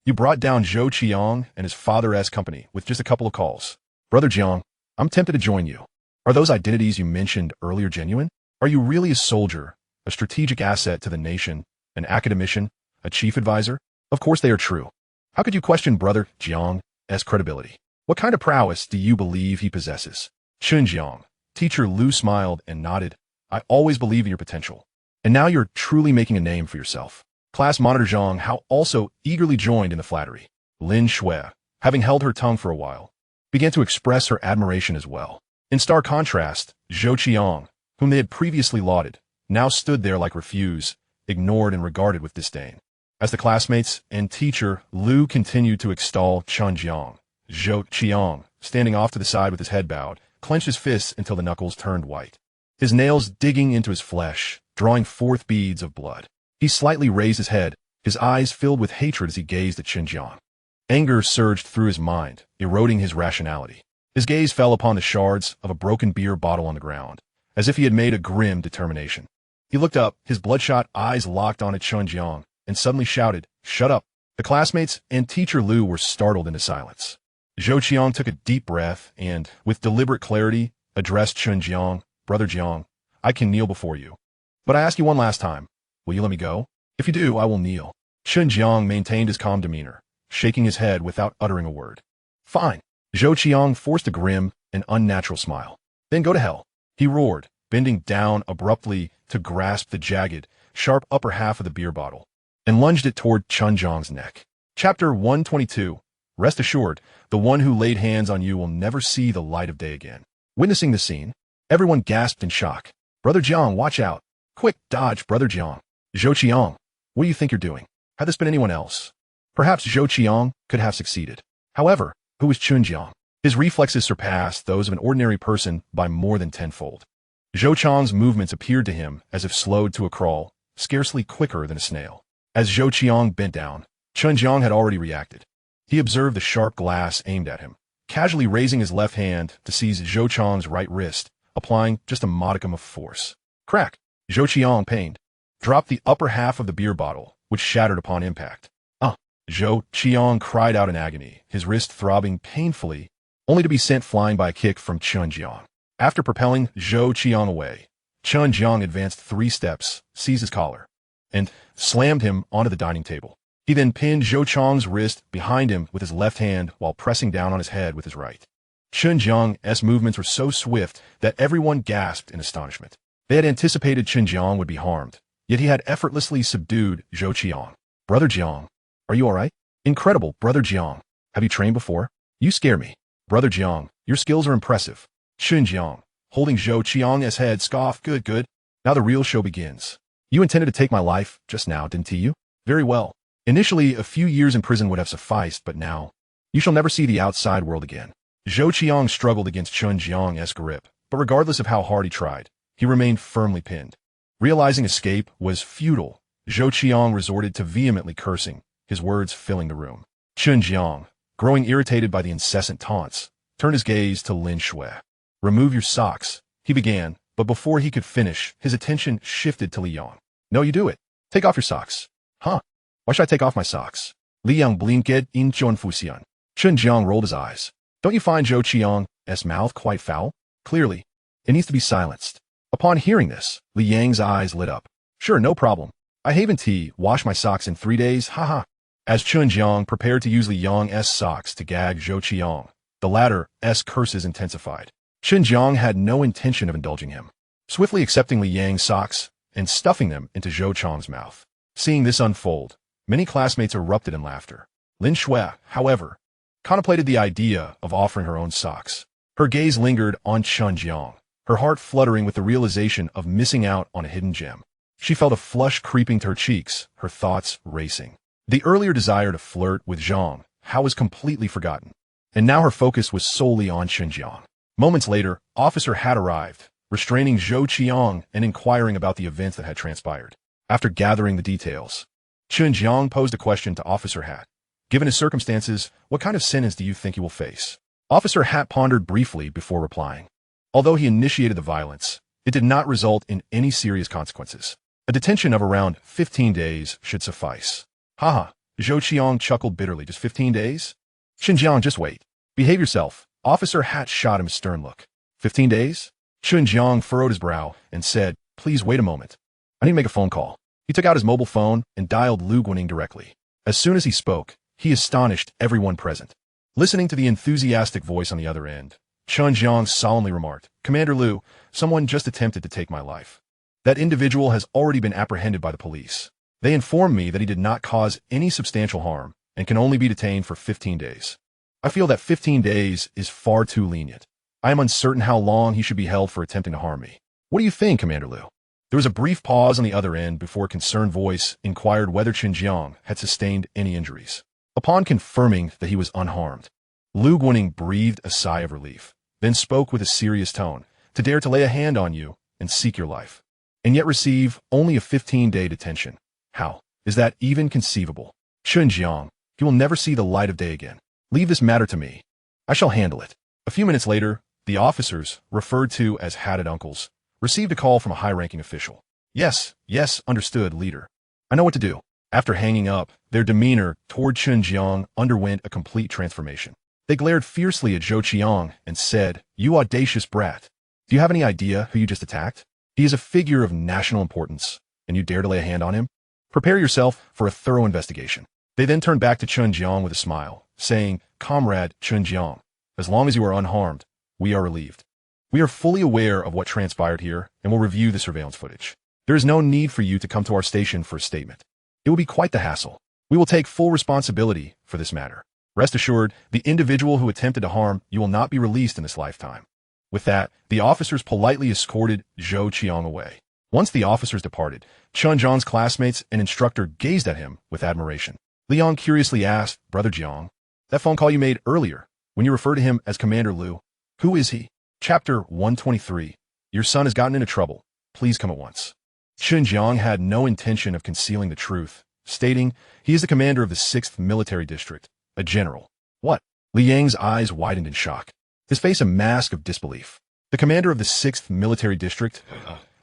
You brought down Zhou Jiang and his father's company with just a couple of calls. Brother Jiang, I'm tempted to join you. Are those identities you mentioned earlier genuine? Are you really a soldier, a strategic asset to the nation, an academician, a chief advisor? Of course they are true. How could you question Brother Jiang's credibility? What kind of prowess do you believe he possesses? Chen Jiang. Teacher Lu smiled and nodded. I always believe in your potential. And now you're truly making a name for yourself. Class monitor Zhang Hao also eagerly joined in the flattery. Lin Shui, having held her tongue for a while, began to express her admiration as well. In stark contrast, Zhou Jiang, whom they had previously lauded, now stood there like refuse, ignored and regarded with disdain. As the classmates and teacher Lu continued to extol Chen Jiang, Zhou Jiang standing off to the side with his head bowed, clenched his fists until the knuckles turned white. His nails digging into his flesh, drawing forth beads of blood. He slightly raised his head, his eyes filled with hatred as he gazed at Chen Jiang. Anger surged through his mind, eroding his rationality. His gaze fell upon the shards of a broken beer bottle on the ground, as if he had made a grim determination. He looked up, his bloodshot eyes locked on at Chen Jiang, and suddenly shouted, "Shut up!" The classmates and teacher Lu were startled into silence. Zhou Qiang took a deep breath and, with deliberate clarity, addressed Chen Jiang, "Brother Jiang, I can kneel before you. But I ask you one last time, will you let me go? If you do, I will kneel." Chen Jiang maintained his calm demeanor, shaking his head without uttering a word. "Fine." Zhou Qiang forced a grim and unnatural smile. "Then go to hell," he roared, bending down abruptly to grasp the jagged, sharp upper half of the beer bottle, and lunged it toward Chen Jiang's neck. Chapter 122. Rest assured, the one who laid hands on you will never see the light of day again. Witnessing the scene, everyone gasped in shock. "Brother Jiang, watch out. Quick, dodge, Brother Jiang." "Zhou Qiang, what do you think you're doing?" Had this been anyone else, perhaps Zhou Qiang could have succeeded. However, who was Chen Jiang? His reflexes surpassed those of an ordinary person by more than tenfold. Zhou Qiang's movements appeared to him as if slowed to a crawl, scarcely quicker than a snail. As Zhou Qiang bent down, Chen Jiang had already reacted. He observed the sharp glass aimed at him, casually raising his left hand to seize Zhou Qiang's right wrist, applying just a modicum of force. Crack! Zhou Qiang, pained, dropped the upper half of the beer bottle, which shattered upon impact. Zhou Qiang cried out in agony, his wrist throbbing painfully, only to be sent flying by a kick from Chen Jiang. After propelling Zhou Qiang away, Chen Jiang advanced 3 steps, seized his collar, and slammed him onto the dining table. He then pinned Zhou Qiang's wrist behind him with his left hand while pressing down on his head with his right. Chen Jiang's movements were so swift that everyone gasped in astonishment. They had anticipated Chen Jiang would be harmed, yet he had effortlessly subdued Zhou Qiang. "Brother Jiang, are you all right?" "Incredible, Brother Jiang. Have you trained before?" "You scare me." "Brother Jiang, your skills are impressive." Chen Jiang, holding Zhou Qiang's head, scoffed, "Good, good. Now the real show begins. You intended to take my life just now, didn't you? Very well. Initially, a few years in prison would have sufficed, but now, you shall never see the outside world again." Zhou Qiang struggled against Chen Jiang's grip, but regardless of how hard he tried, he remained firmly pinned. Realizing escape was futile, Zhou Qiang resorted to vehemently cursing, his words filling the room. Chen Jiang, growing irritated by the incessant taunts, turned his gaze to Lin Shui. "Remove your socks," he began, but before he could finish, his attention shifted to Li Yang. "No, you do it. Take off your socks." "Huh? Why should I take off my socks?" Li Yang blinked in Zhou Fuxian. Chen Jiang rolled his eyes. "Don't you find Zhou Qiang's mouth quite foul? Clearly, it needs to be silenced." Upon hearing this, Li Yang's eyes lit up. "Sure, no problem. I haven't wash my socks in 3 days, haha." As Chen Jiang prepared to use Li Yang's socks to gag Zhou Qiang, the latter's curses intensified. Chen Jiang had no intention of indulging him, swiftly accepting Li Yang's socks and stuffing them into Zhou Qiang's mouth. Seeing this unfold, many classmates erupted in laughter. Lin Shui, however, contemplated the idea of offering her own socks. Her gaze lingered on Chen Jiang, her heart fluttering with the realization of missing out on a hidden gem. She felt a flush creeping to her cheeks, her thoughts racing. The earlier desire to flirt with Zhang Hao was completely forgotten, and now her focus was solely on Chen Jiang. Moments later, Officer Hat arrived, restraining Zhou Qiang and inquiring about the events that had transpired. After gathering the details, Chen Jiang posed a question to Officer Hat. "Given his circumstances, what kind of sentence do you think he will face?" Officer Hat pondered briefly before replying. Although he initiated the violence, it did not result in any serious consequences. A detention of around 15 days should suffice. Haha, Zhou Qiang chuckled bitterly. "Just 15 days? Chen Jiang, just wait. Behave yourself." Officer Hat shot him a stern look. 15 days? Chen Jiang furrowed his brow and said, "Please wait a moment. I need to make a phone call." He took out his mobile phone and dialed Lu Guaning directly. As soon as he spoke, he astonished everyone present. Listening to the enthusiastic voice on the other end, Chen Jiang solemnly remarked, "Commander Lu, someone just attempted to take my life. That individual has already been apprehended by the police. They informed me that he did not cause any substantial harm and can only be detained for 15 days. I feel that 15 days is far too lenient. I am uncertain how long he should be held for attempting to harm me. What do you think, Commander Lu?" There was a brief pause on the other end before a concerned voice inquired whether Chen Jiang had sustained any injuries. Upon confirming that he was unharmed, Lu Guaning breathed a sigh of relief, then spoke with a serious tone. To dare to lay a hand on you and seek your life, and yet receive only a 15-day detention. How is that even conceivable? Chen Jiang, he will never see the light of day again. Leave this matter to me. I shall handle it. A few minutes later, the officers, referred to as hatted uncles, received a call from a high-ranking official. Yes, understood, leader. I know what to do. After hanging up, their demeanor toward Chen Jiang underwent a complete transformation. They glared fiercely at Zhou Qiang and said, "You audacious brat. Do you have any idea who you just attacked? He is a figure of national importance, and you dare to lay a hand on him? Prepare yourself for a thorough investigation." They then turned back to Chen Jiang with a smile, saying, "Comrade Chen Jiang, as long as you are unharmed, we are relieved. We are fully aware of what transpired here and will review the surveillance footage. There is no need for you to come to our station for a statement. It will be quite the hassle. We will take full responsibility for this matter. Rest assured, the individual who attempted to harm you will not be released in this lifetime." With that, the officers politely escorted Zhou Qiang away. Once the officers departed, Chen Jiang's classmates and instructor gazed at him with admiration. Liang curiously asked, "Brother Jiang, that phone call you made earlier, when you refer to him as Commander Lu, who is he?" Chapter 123. Your son has gotten into trouble. Please come at once. Chen Jiang had no intention of concealing the truth, stating, "He is the commander of the 6th Military District, a general." What? Liang's eyes widened in shock, his face a mask of disbelief. The commander of the 6th Military District?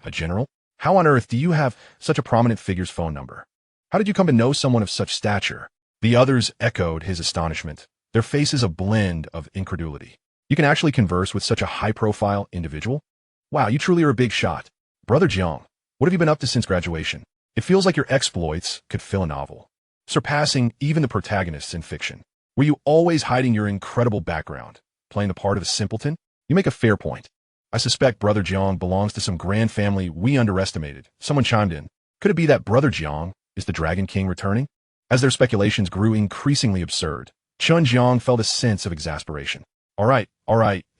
A general? How on earth do you have such a prominent figure's phone number? How did you come to know someone of such stature? The others echoed his astonishment, their faces a blend of incredulity. You can actually converse with such a high-profile individual? Wow, you truly are a big shot. Brother Jiang, what have you been up to since graduation? It feels like your exploits could fill a novel, surpassing even the protagonists in fiction. Were you always hiding your incredible background, playing the part of a simpleton? You make a fair point. I suspect Brother Jiang belongs to some grand family we underestimated. Someone chimed in. Could it be that Brother Jiang is the Dragon King returning? As their speculations grew increasingly absurd, Chen Jiang felt a sense of exasperation. All right,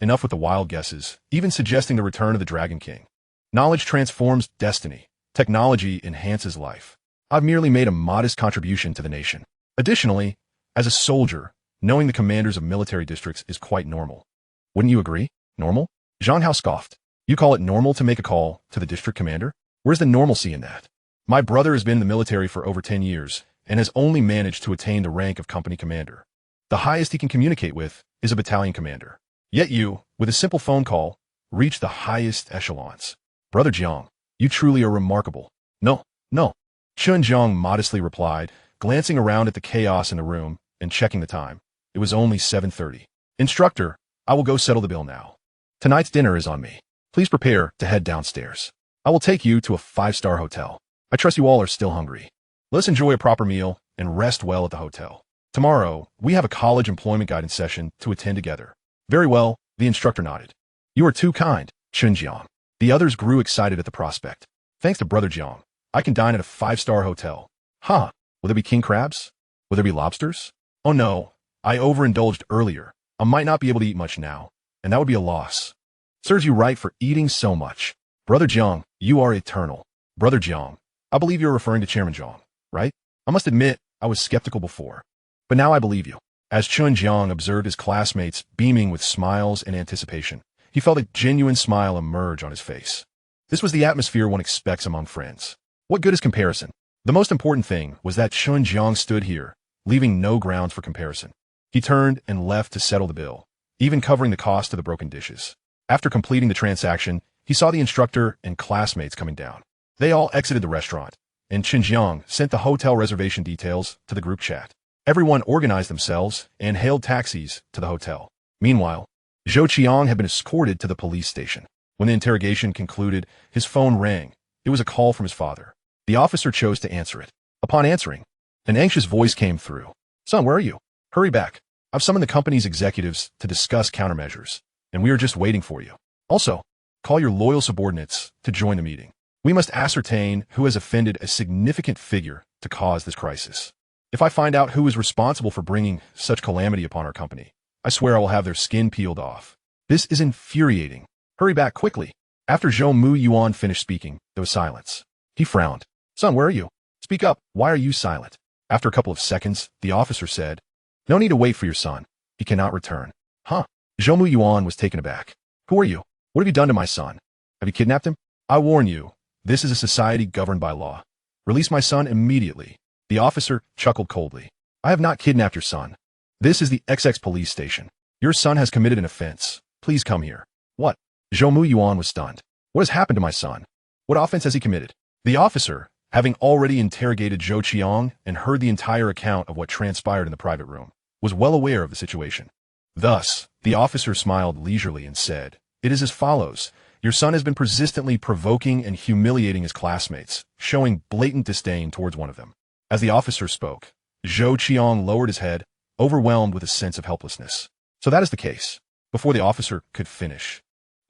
enough with the wild guesses, even suggesting the return of the Dragon King. Knowledge transforms destiny. Technology enhances life. I've merely made a modest contribution to the nation. Additionally, as a soldier, knowing the commanders of military districts is quite normal. Wouldn't you agree? Normal? Zhang Hao scoffed. You call it normal to make a call to the district commander? Where's the normalcy in that? My brother has been in the military for over 10 years and has only managed to attain the rank of company commander. The highest he can communicate with is a battalion commander. Yet you, with a simple phone call, reach the highest echelons. Brother Jiang, you truly are remarkable. No. Chen Jiang modestly replied, glancing around at the chaos in the room and checking the time. It was only 7:30. Instructor, I will go settle the bill now. Tonight's dinner is on me. Please prepare to head downstairs. I will take you to a 5-star hotel. I trust you all are still hungry. Let's enjoy a proper meal and rest well at the hotel. Tomorrow, we have a college employment guidance session to attend together. Very well, the instructor nodded. You are too kind, Chen Jiang. The others grew excited at the prospect. Thanks to Brother Jiang, I can dine at a 5-star hotel. Huh, will there be king crabs? Will there be lobsters? Oh no, I overindulged earlier. I might not be able to eat much now, and that would be a loss. Serves you right for eating so much. Brother Jiang, you are eternal. Brother Jiang, I believe you're referring to Chairman Jiang, right? I must admit, I was skeptical before, but now I believe you. As Chen Jiang observed his classmates beaming with smiles and anticipation, he felt a genuine smile emerge on his face. This was the atmosphere one expects among friends. What good is comparison? The most important thing was that Chen Jiang stood here, leaving no grounds for comparison. He turned and left to settle the bill, even covering the cost of the broken dishes. After completing the transaction, he saw the instructor and classmates coming down. They all exited the restaurant, and Chen Jiang sent the hotel reservation details to the group chat. Everyone organized themselves and hailed taxis to the hotel. Meanwhile, Zhou Qiang had been escorted to the police station. When the interrogation concluded, his phone rang. It was a call from his father. The officer chose to answer it. Upon answering, an anxious voice came through. Son, where are you? Hurry back. I've summoned the company's executives to discuss countermeasures, and we are just waiting for you. Also, call your loyal subordinates to join the meeting. We must ascertain who has offended a significant figure to cause this crisis. If I find out who is responsible for bringing such calamity upon our company, I swear I will have their skin peeled off. This is infuriating. Hurry back quickly. After Zhou Mu Yuan finished speaking, there was silence. He frowned. Son, where are you? Speak up. Why are you silent? After a couple of seconds, the officer said, No need to wait for your son. he cannot return. Huh? Zhou Yuan was taken aback. Who are you? What have you done to my son? Have you kidnapped him? I warn you, this is a society governed by law. Release my son immediately. The officer chuckled coldly. I have not kidnapped your son. This is the XX police station. Your son has committed an offense. Please come here. What? Zhou Yuan was stunned. What has happened to my son? What offense has he committed? The officer, having already interrogated Chen Jiang and heard the entire account of what transpired in the private room, was well aware of the situation. Thus, the officer smiled leisurely and said, It is as follows. Your son has been persistently provoking and humiliating his classmates, showing blatant disdain towards one of them. As the officer spoke, Zhou Qiang lowered his head, overwhelmed with a sense of helplessness. So that is the case. Before the officer could finish,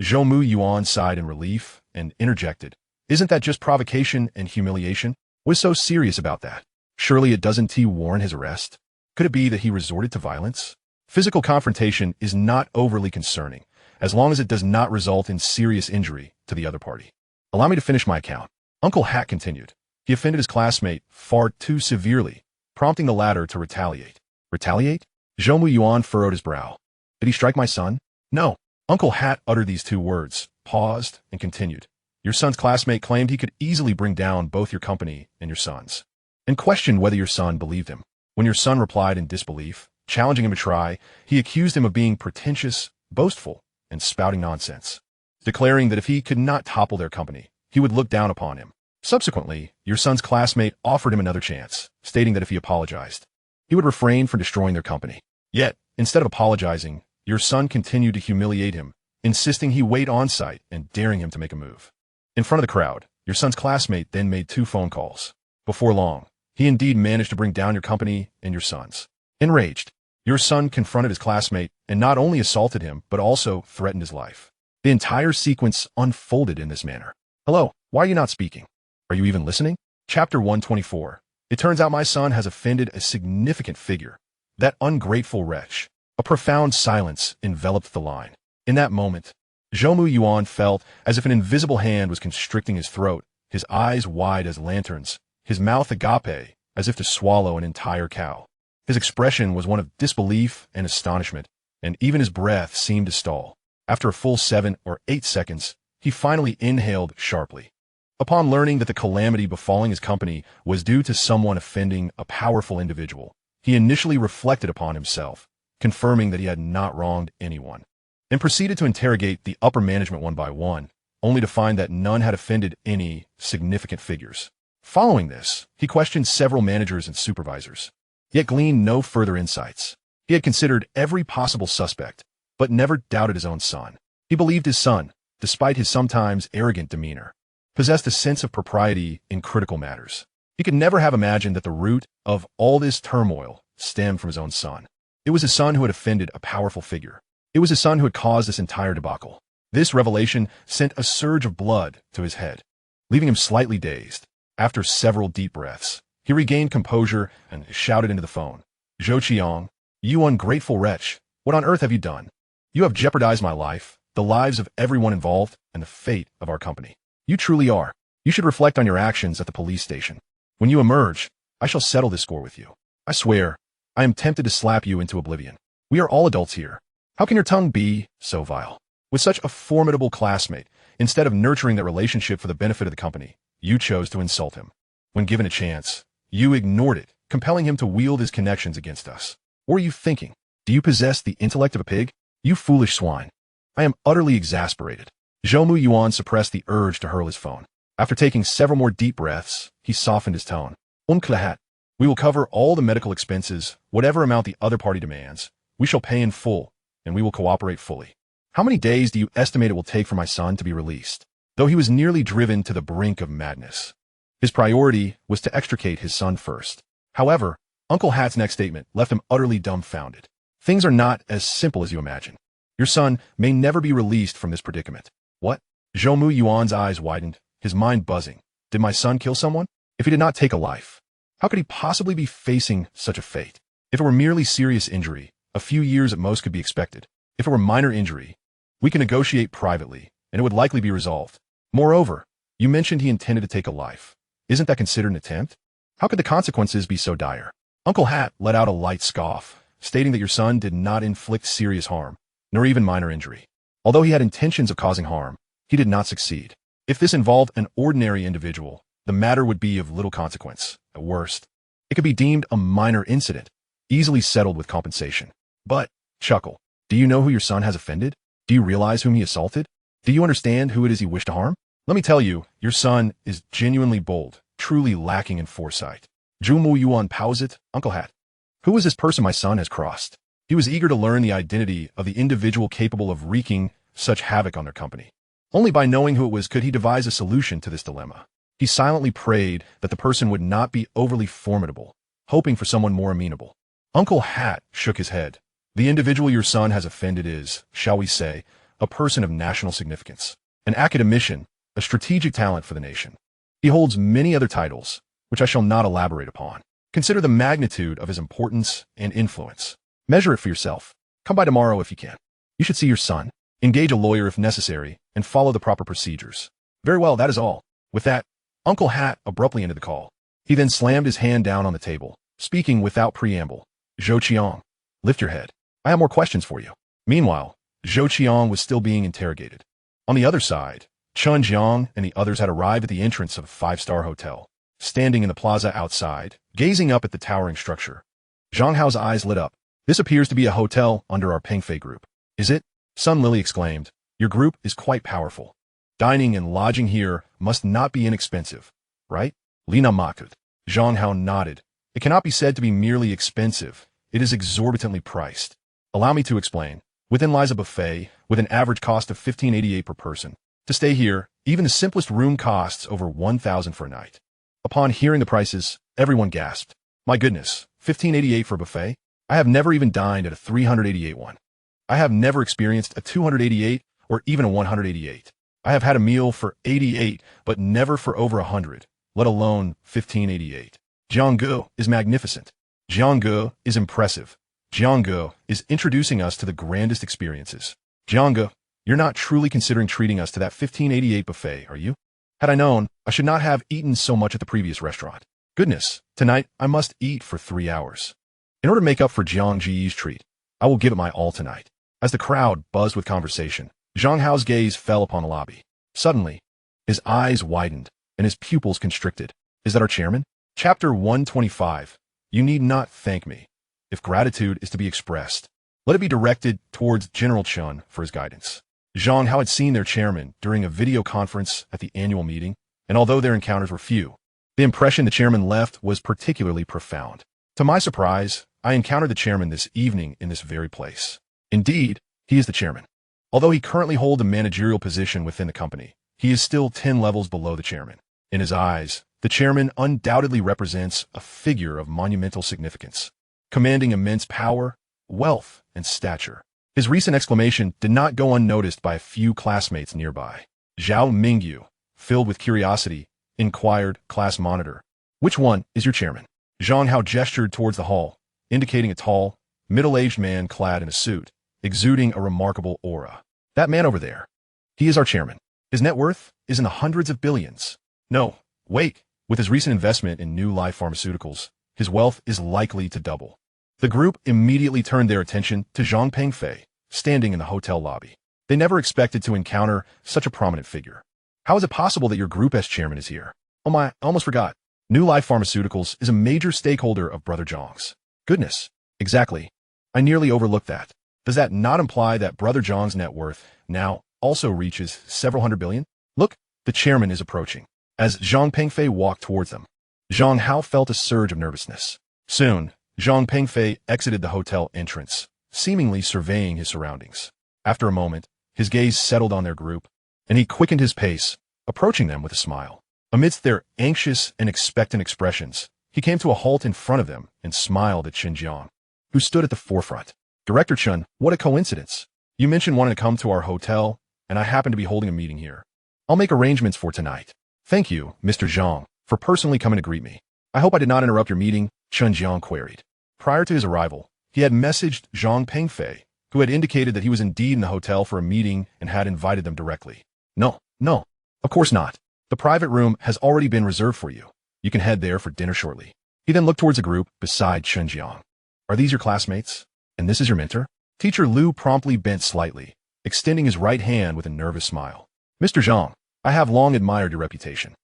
Zhou Yuan sighed in relief and interjected, Isn't that just provocation and humiliation? What is so serious about that? Surely it doesn't warrant his arrest? Could it be that he resorted to violence? Physical confrontation is not overly concerning, as long as it does not result in serious injury to the other party. Allow me to finish my account. Uncle Hat continued. He offended his classmate far too severely, prompting the latter to retaliate. Retaliate? Zhou Yuan furrowed his brow. Did he strike my son? No. Uncle Hat uttered these two words, paused, and continued. Your son's classmate claimed he could easily bring down both your company and your son's, and questioned whether your son believed him. When your son replied in disbelief, challenging him to try, he accused him of being pretentious, boastful, and spouting nonsense, declaring that if he could not topple their company, he would look down upon him. Subsequently, your son's classmate offered him another chance, stating that if he apologized, he would refrain from destroying their company. Yet, instead of apologizing, your son continued to humiliate him, insisting he wait on site and daring him to make a move. In front of the crowd, your son's classmate then made 2 phone calls. Before long, he indeed managed to bring down your company and your son's. Enraged, your son confronted his classmate and not only assaulted him, but also threatened his life. The entire sequence unfolded in this manner. Hello, why are you not speaking? Are you even listening? Chapter 124. It turns out my son has offended a significant figure. That ungrateful wretch. A profound silence enveloped the line. In that moment, Zhou Yuan felt as if an invisible hand was constricting his throat, his eyes wide as lanterns, his mouth agape, as if to swallow an entire cow. His expression was one of disbelief and astonishment, and even his breath seemed to stall. After a full 7 or 8 seconds, he finally inhaled sharply. Upon learning that the calamity befalling his company was due to someone offending a powerful individual, he initially reflected upon himself, confirming that he had not wronged anyone, and proceeded to interrogate the upper management one by one, only to find that none had offended any significant figures. Following this, he questioned several managers and supervisors, yet gleaned no further insights. He had considered every possible suspect, but never doubted his own son. He believed his son, despite his sometimes arrogant demeanor, possessed a sense of propriety in critical matters. He could never have imagined that the root of all this turmoil stemmed from his own son. It was his son who had offended a powerful figure. It was his son who had caused this entire debacle. This revelation sent a surge of blood to his head, leaving him slightly dazed. After several deep breaths, he regained composure and shouted into the phone. Zhou Qiang, you ungrateful wretch, what on earth have you done? You have jeopardized my life, the lives of everyone involved, and the fate of our company. You truly are. You should reflect on your actions at the police station. When you emerge, I shall settle this score with you. I swear, I am tempted to slap you into oblivion. We are all adults here. How can your tongue be so vile? With such a formidable classmate, instead of nurturing that relationship for the benefit of the company, you chose to insult him. When given a chance, you ignored it, compelling him to wield his connections against us. What are you thinking? Do you possess the intellect of a pig? You foolish swine. I am utterly exasperated. Zhou Yuan suppressed the urge to hurl his phone. After taking several more deep breaths, he softened his tone. Hat, we will cover all the medical expenses, whatever amount the other party demands. We shall pay in full, and we will cooperate fully. How many days do you estimate it will take for my son to be released? Though he was nearly driven to the brink of madness, his priority was to extricate his son first. However, Uncle Hat's next statement left him utterly dumbfounded. Things are not as simple as you imagine. Your son may never be released from this predicament. What? Zhou Yuan's eyes widened, his mind buzzing. Did my son kill someone? If he did not take a life, how could he possibly be facing such a fate? If it were merely serious injury, a few years at most could be expected. If it were minor injury, we can negotiate privately, and it would likely be resolved. Moreover, you mentioned he intended to take a life. Isn't that considered an attempt? How could the consequences be so dire? Uncle Hat let out a light scoff, stating that your son did not inflict serious harm, nor even minor injury. Although he had intentions of causing harm, he did not succeed. If this involved an ordinary individual, the matter would be of little consequence. At worst, it could be deemed a minor incident, easily settled with compensation. But, chuckle, do you know who your son has offended? Do you realize whom he assaulted? Do you understand who it is he wished to harm? Let me tell you, your son is genuinely bold, truly lacking in foresight. Jumu Yuan Pauzit, Uncle Hat. Who is this person my son has crossed? He was eager to learn the identity of the individual capable of wreaking such havoc on their company. Only by knowing who it was could he devise a solution to this dilemma. He silently prayed that the person would not be overly formidable, hoping for someone more amenable. Uncle Hat shook his head. The individual your son has offended is, shall we say, a person of national significance, an academician, a strategic talent for the nation. He holds many other titles, which I shall not elaborate upon. Consider the magnitude of his importance and influence. Measure it for yourself. Come by tomorrow if you can. You should see your son, engage a lawyer if necessary, and follow the proper procedures. Very well, that is all. With that, Uncle Hat abruptly ended the call. He then slammed his hand down on the table, speaking without preamble. Chen Jiang, lift your head. I have more questions for you. Meanwhile, Chen Jiang was still being interrogated. On the other side, Chen Jiang and the others had arrived at the entrance of a five-star hotel, standing in the plaza outside, gazing up at the towering structure. Zhang Hao's eyes lit up. This appears to be a hotel under our Pengfei group. Is it? Sun Lily exclaimed. Your group is quite powerful. Dining and lodging here must not be inexpensive, right? Lina Makut. Zhang Hao nodded. It cannot be said to be merely expensive. It is exorbitantly priced. Allow me to explain. Within lies a buffet, with an average cost of 1588 per person. To stay here, even the simplest room costs over 1,000 for a night. Upon hearing the prices, everyone gasped. My goodness, 1588 for a buffet? I have never even dined at a 388 one. I have never experienced a 288 or even a 188. I have had a meal for 88, but never for over 100, let alone 1588. Jiangge is magnificent. Jiangge is impressive. Jiangge is introducing us to the grandest experiences. Jiangge, you're not truly considering treating us to that 1588 buffet, are you? Had I known, I should not have eaten so much at the previous restaurant. Goodness, tonight I must eat for 3 hours. In order to make up for Jiang Ji's treat, I will give it my all tonight. As the crowd buzzed with conversation, Zhang Hao's gaze fell upon the lobby. Suddenly, his eyes widened and his pupils constricted. Is that our chairman? Chapter 125. You need not thank me. If gratitude is to be expressed, let it be directed towards General Chen for his guidance. Zhang Hao had seen their chairman during a video conference at the annual meeting, and although their encounters were few, the impression the chairman left was particularly profound. To my surprise, I encountered the chairman this evening in this very place. Indeed, he is the chairman. Although he currently holds a managerial position within the company, he is still 10 levels below the chairman. In his eyes, the chairman undoubtedly represents a figure of monumental significance, commanding immense power, wealth, and stature. His recent exclamation did not go unnoticed by a few classmates nearby. Zhao Mingyu, filled with curiosity, inquired, class monitor, which one is your chairman? Zhang Hao gestured towards the hall, indicating a tall, middle-aged man clad in a suit, exuding a remarkable aura. That man over there. He is our chairman. His net worth is in the hundreds of billions. No, wait. With his recent investment in new life pharmaceuticals, his wealth is likely to double. The group immediately turned their attention to Zhang Pengfei, standing in the hotel lobby. They never expected to encounter such a prominent figure. How is it possible that your group as chairman is here? Oh my, I almost forgot. New Life Pharmaceuticals is a major stakeholder of Brother Zhang's. Goodness, exactly. I nearly overlooked that. Does that not imply that Brother Zhang's net worth now also reaches several hundred billion? Look, the chairman is approaching. As Zhang Pengfei walked towards them, Zhang Hao felt a surge of nervousness. Soon, Zhang Pengfei exited the hotel entrance, seemingly surveying his surroundings. After a moment, his gaze settled on their group, and he quickened his pace, approaching them with a smile. Amidst their anxious and expectant expressions, he came to a halt in front of them and smiled at Chen Jiang, who stood at the forefront. Director Chen, what a coincidence. You mentioned wanting to come to our hotel, and I happen to be holding a meeting here. I'll make arrangements for tonight. Thank you, Mr. Zhang, for personally coming to greet me. I hope I did not interrupt your meeting, Chen Jiang queried. Prior to his arrival, he had messaged Zhang Pengfei, who had indicated that he was indeed in the hotel for a meeting and had invited them directly. No, of course not. The private room has already been reserved for you. You can head there for dinner shortly. He then looked towards a group beside Chen Jiang. Are these your classmates? And this is your mentor? Teacher Lu promptly bent slightly, extending his right hand with a nervous smile. Mr. Jiang, I have long admired your reputation.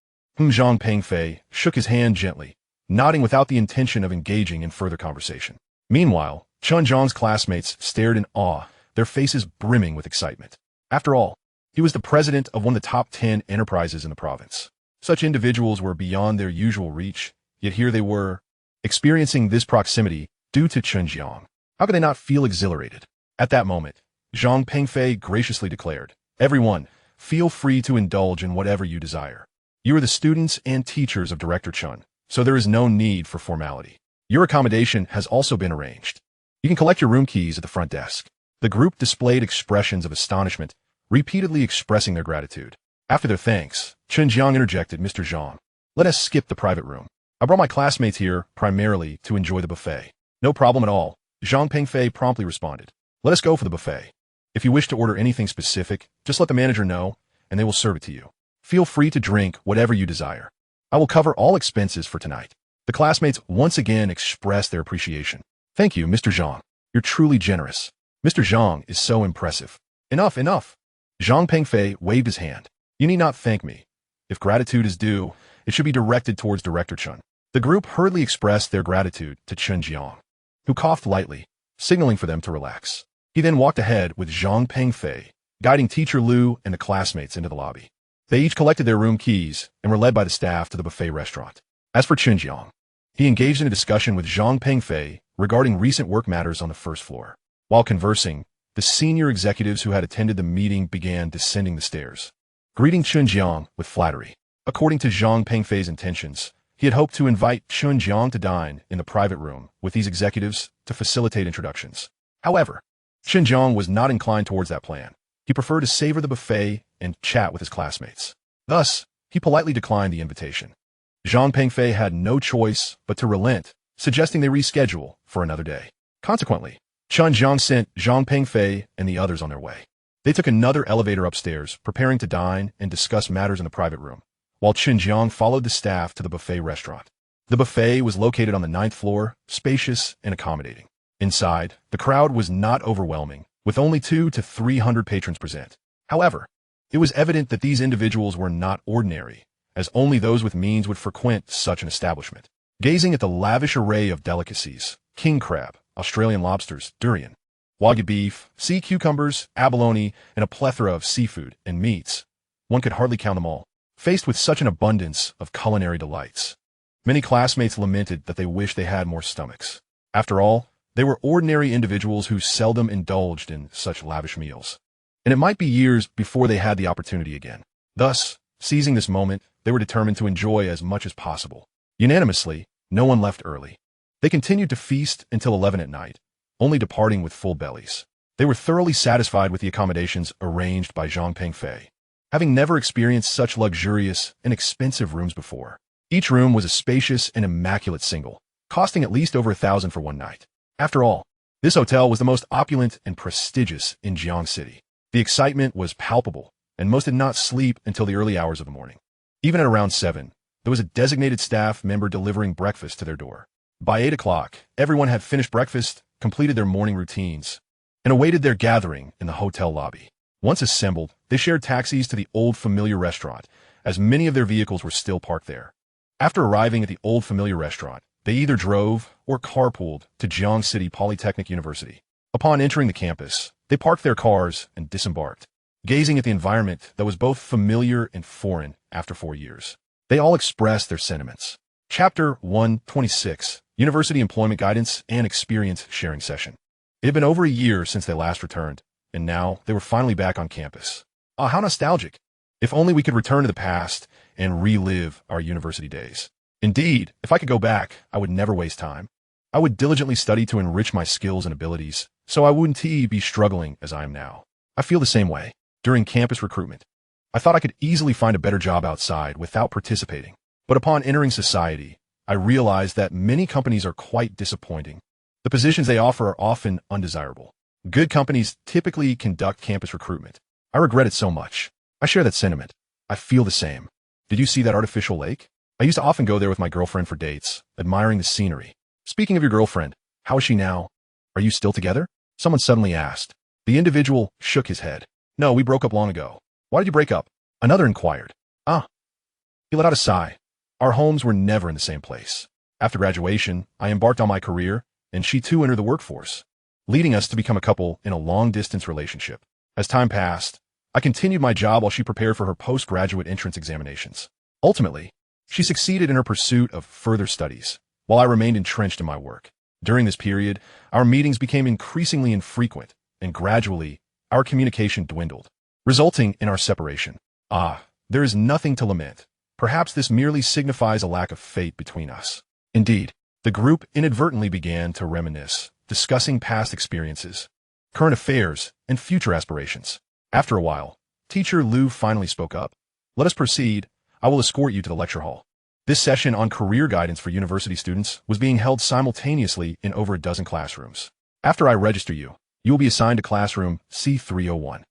Zhang Pengfei shook his hand gently, nodding without the intention of engaging in further conversation. Meanwhile, Chen Jiang's classmates stared in awe, their faces brimming with excitement. After all, he was the president of one of the top 10 enterprises in the province. Such individuals were beyond their usual reach, yet here they were, experiencing this proximity due to Chen Jiang. How could they not feel exhilarated? At that moment, Zhang Pengfei graciously declared, "Everyone, feel free to indulge in whatever you desire. You are the students and teachers of Director Chen, so there is no need for formality. Your accommodation has also been arranged. You can collect your room keys at the front desk." The group displayed expressions of astonishment, repeatedly expressing their gratitude. After their thanks, Chen Jiang interjected, "Mr. Jiang, let us skip the private room. I brought my classmates here primarily to enjoy the buffet." "No problem at all," Zhang Pengfei promptly responded. "Let us go for the buffet. If you wish to order anything specific, just let the manager know, and they will serve it to you. Feel free to drink whatever you desire. I will cover all expenses for tonight." The classmates once again expressed their appreciation. "Thank you, Mr. Jiang. You're truly generous. Mr. Jiang is so impressive." "Enough, enough." Zhang Pengfei waved his hand. "You need not thank me. If gratitude is due, it should be directed towards Director Chen." The group hurriedly expressed their gratitude to Chen Jiang, who coughed lightly, signaling for them to relax. He then walked ahead with Zhang Pengfei, guiding Teacher Lu and the classmates into the lobby. They each collected their room keys and were led by the staff to the buffet restaurant. As for Chen Jiang, he engaged in a discussion with Zhang Pengfei regarding recent work matters on the first floor. While conversing, the senior executives who had attended the meeting began descending the stairs, greeting Chen Jiang with flattery. According to Zhang Pengfei's intentions, he had hoped to invite Chen Jiang to dine in the private room with these executives to facilitate introductions. However, Chen Jiang was not inclined towards that plan. He preferred to savor the buffet and chat with his classmates. Thus, he politely declined the invitation. Zhang Pengfei had no choice but to relent, suggesting they reschedule for another day. Consequently, Chen Jiang sent Zhang Pengfei and the others on their way. They took another elevator upstairs, preparing to dine and discuss matters in the private room, while Chen Jiang followed the staff to the buffet restaurant. The buffet was located on the 9th floor, spacious and accommodating. Inside, the crowd was not overwhelming, with only 200 to 300 patrons present. However, it was evident that these individuals were not ordinary, as only those with means would frequent such an establishment. Gazing at the lavish array of delicacies, king crab, Australian lobsters, durian, wagyu beef, sea cucumbers, abalone, and a plethora of seafood and meats, one could hardly count them all. Faced with such an abundance of culinary delights, many classmates lamented that they wished they had more stomachs. After all, they were ordinary individuals who seldom indulged in such lavish meals, and it might be years before they had the opportunity again. Thus, seizing this moment, they were determined to enjoy as much as possible. Unanimously, no one left early. They continued to feast until 11 at night, only departing with full bellies. They were thoroughly satisfied with the accommodations arranged by Zhang Pengfei, having never experienced such luxurious and expensive rooms before. Each room was a spacious and immaculate single, costing at least over 1,000 for one night. After all, this hotel was the most opulent and prestigious in Jiang City. The excitement was palpable, and most did not sleep until the early hours of the morning. Even at around 7, there was a designated staff member delivering breakfast to their door. By 8 o'clock, everyone had finished breakfast, completed their morning routines, and awaited their gathering in the hotel lobby. Once assembled, they shared taxis to the old familiar restaurant, as many of their vehicles were still parked there. After arriving at the old familiar restaurant, they either drove or carpooled to Jiang City Polytechnic University. Upon entering the campus, they parked their cars and disembarked, gazing at the environment that was both familiar and foreign after 4 years. They all expressed their sentiments. Chapter 126, University Employment Guidance and Experience Sharing Session. It had been over a year since they last returned, and now they were finally back on campus. Ah, how nostalgic! If only we could return to the past and relive our university days. Indeed, if I could go back, I would never waste time. I would diligently study to enrich my skills and abilities, so I wouldn't be struggling as I am now. I feel the same way. During campus recruitment, I thought I could easily find a better job outside without participating. But upon entering society, I realized that many companies are quite disappointing. The positions they offer are often undesirable. Good companies typically conduct campus recruitment. I regret it so much. I share that sentiment. I feel the same. Did you see that artificial lake? I used to often go there with my girlfriend for dates, admiring the scenery. Speaking of your girlfriend, how is she now? Are you still together? Someone suddenly asked. The individual shook his head. No, we broke up long ago. Why did you break up? Another inquired. Ah. He let out a sigh. Our homes were never in the same place. After graduation, I embarked on my career, and she too entered the workforce, leading us to become a couple in a long-distance relationship. As time passed, I continued my job while she prepared for her postgraduate entrance examinations. Ultimately, she succeeded in her pursuit of further studies, while I remained entrenched in my work. During this period, our meetings became increasingly infrequent, and gradually, our communication dwindled, resulting in our separation. There is nothing to lament. Perhaps this merely signifies a lack of fate between us. Indeed, the group inadvertently began to reminisce, discussing past experiences, current affairs, and future aspirations. After a while, Teacher Liu finally spoke up. Let us proceed. I will escort you to the lecture hall. This session on career guidance for university students was being held simultaneously in over a dozen classrooms. After I register you, you will be assigned to classroom C301.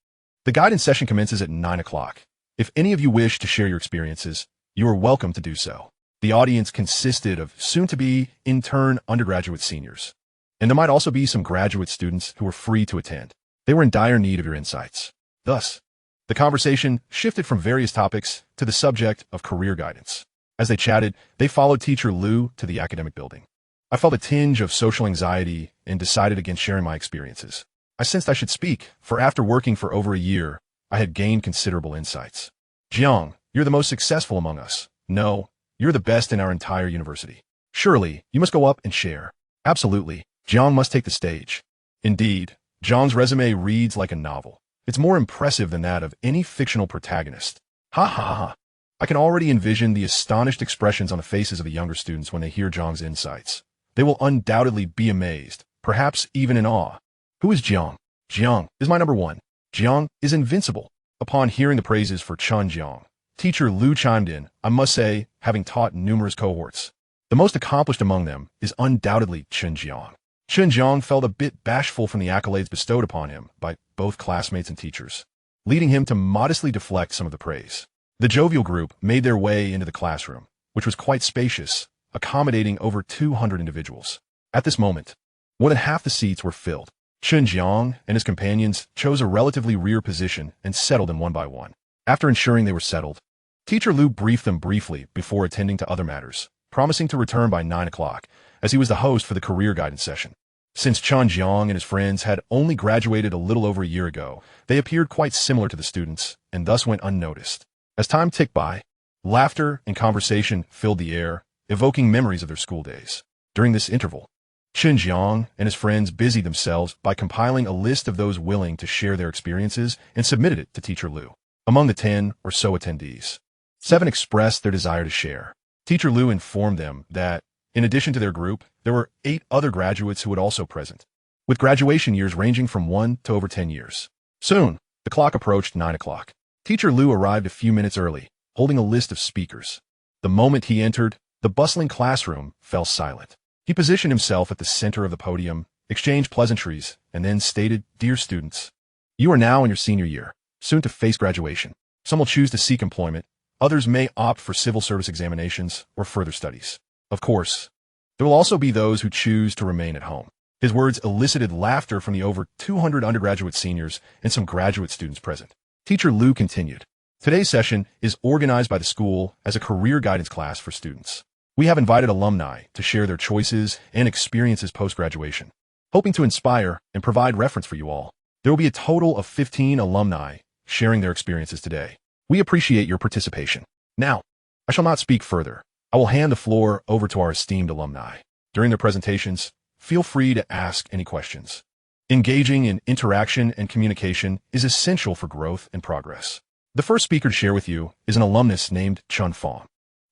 The guidance session commences at 9 o'clock. If any of you wish to share your experiences, you are welcome to do so. The audience consisted of soon-to-be intern undergraduate seniors, and there might also be some graduate students who were free to attend. They were in dire need of your insights. Thus, the conversation shifted from various topics to the subject of career guidance. As they chatted, they followed Teacher Liu to the academic building. I felt a tinge of social anxiety and decided against sharing my experiences. I sensed I should speak, for after working for over a year, I had gained considerable insights. Jiang, you're the most successful among us. No, you're the best in our entire university. Surely, you must go up and share. Absolutely, Jiang must take the stage. Indeed, Jiang's resume reads like a novel. It's more impressive than that of any fictional protagonist. Ha ha ha. I can already envision the astonished expressions on the faces of the younger students when they hear Jiang's insights. They will undoubtedly be amazed, perhaps even in awe. Who is Jiang? Jiang is my number one. Jiang is invincible. Upon hearing the praises for Chen Jiang, Teacher Liu chimed in, I must say, having taught numerous cohorts, the most accomplished among them is undoubtedly Chen Jiang. Chen Jiang felt a bit bashful from the accolades bestowed upon him by both classmates and teachers, leading him to modestly deflect some of the praise. The jovial group made their way into the classroom, which was quite spacious, accommodating over 200 individuals. At this moment, more than half the seats were filled. Chen Jiang and his companions chose a relatively rear position and settled in one by one. After ensuring they were settled, Teacher Liu briefed them briefly before attending to other matters, promising to return by 9 o'clock, as he was the host for the career guidance session. Since Chen Jiang and his friends had only graduated a little over a year ago, they appeared quite similar to the students, and thus went unnoticed. As time ticked by, laughter and conversation filled the air, evoking memories of their school days. During this interval, Chen Jiang and his friends busied themselves by compiling a list of those willing to share their experiences and submitted it to Teacher Liu. Among the 10 or so attendees, 7 expressed their desire to share. Teacher Liu informed them that, in addition to their group, there were 8 other graduates who would also present, with graduation years ranging from 1 to over 10 years. Soon, the clock approached 9 o'clock. Teacher Liu arrived a few minutes early, holding a list of speakers. The moment he entered, the bustling classroom fell silent. He positioned himself at the center of the podium, exchanged pleasantries, and then stated, Dear students, you are now in your senior year, soon to face graduation. Some will choose to seek employment, others may opt for civil service examinations or further studies. Of course, there will also be those who choose to remain at home. His words elicited laughter from the over 200 undergraduate seniors and some graduate students present. Teacher Liu continued, Today's session is organized by the school as a career guidance class for students. We have invited alumni to share their choices and experiences post-graduation, hoping to inspire and provide reference for you all. There will be a total of 15 alumni sharing their experiences today. We appreciate your participation. Now, I shall not speak further. I will hand the floor over to our esteemed alumni. During their presentations, feel free to ask any questions. Engaging in interaction and communication is essential for growth and progress. The first speaker to share with you is an alumnus named Chun Fong,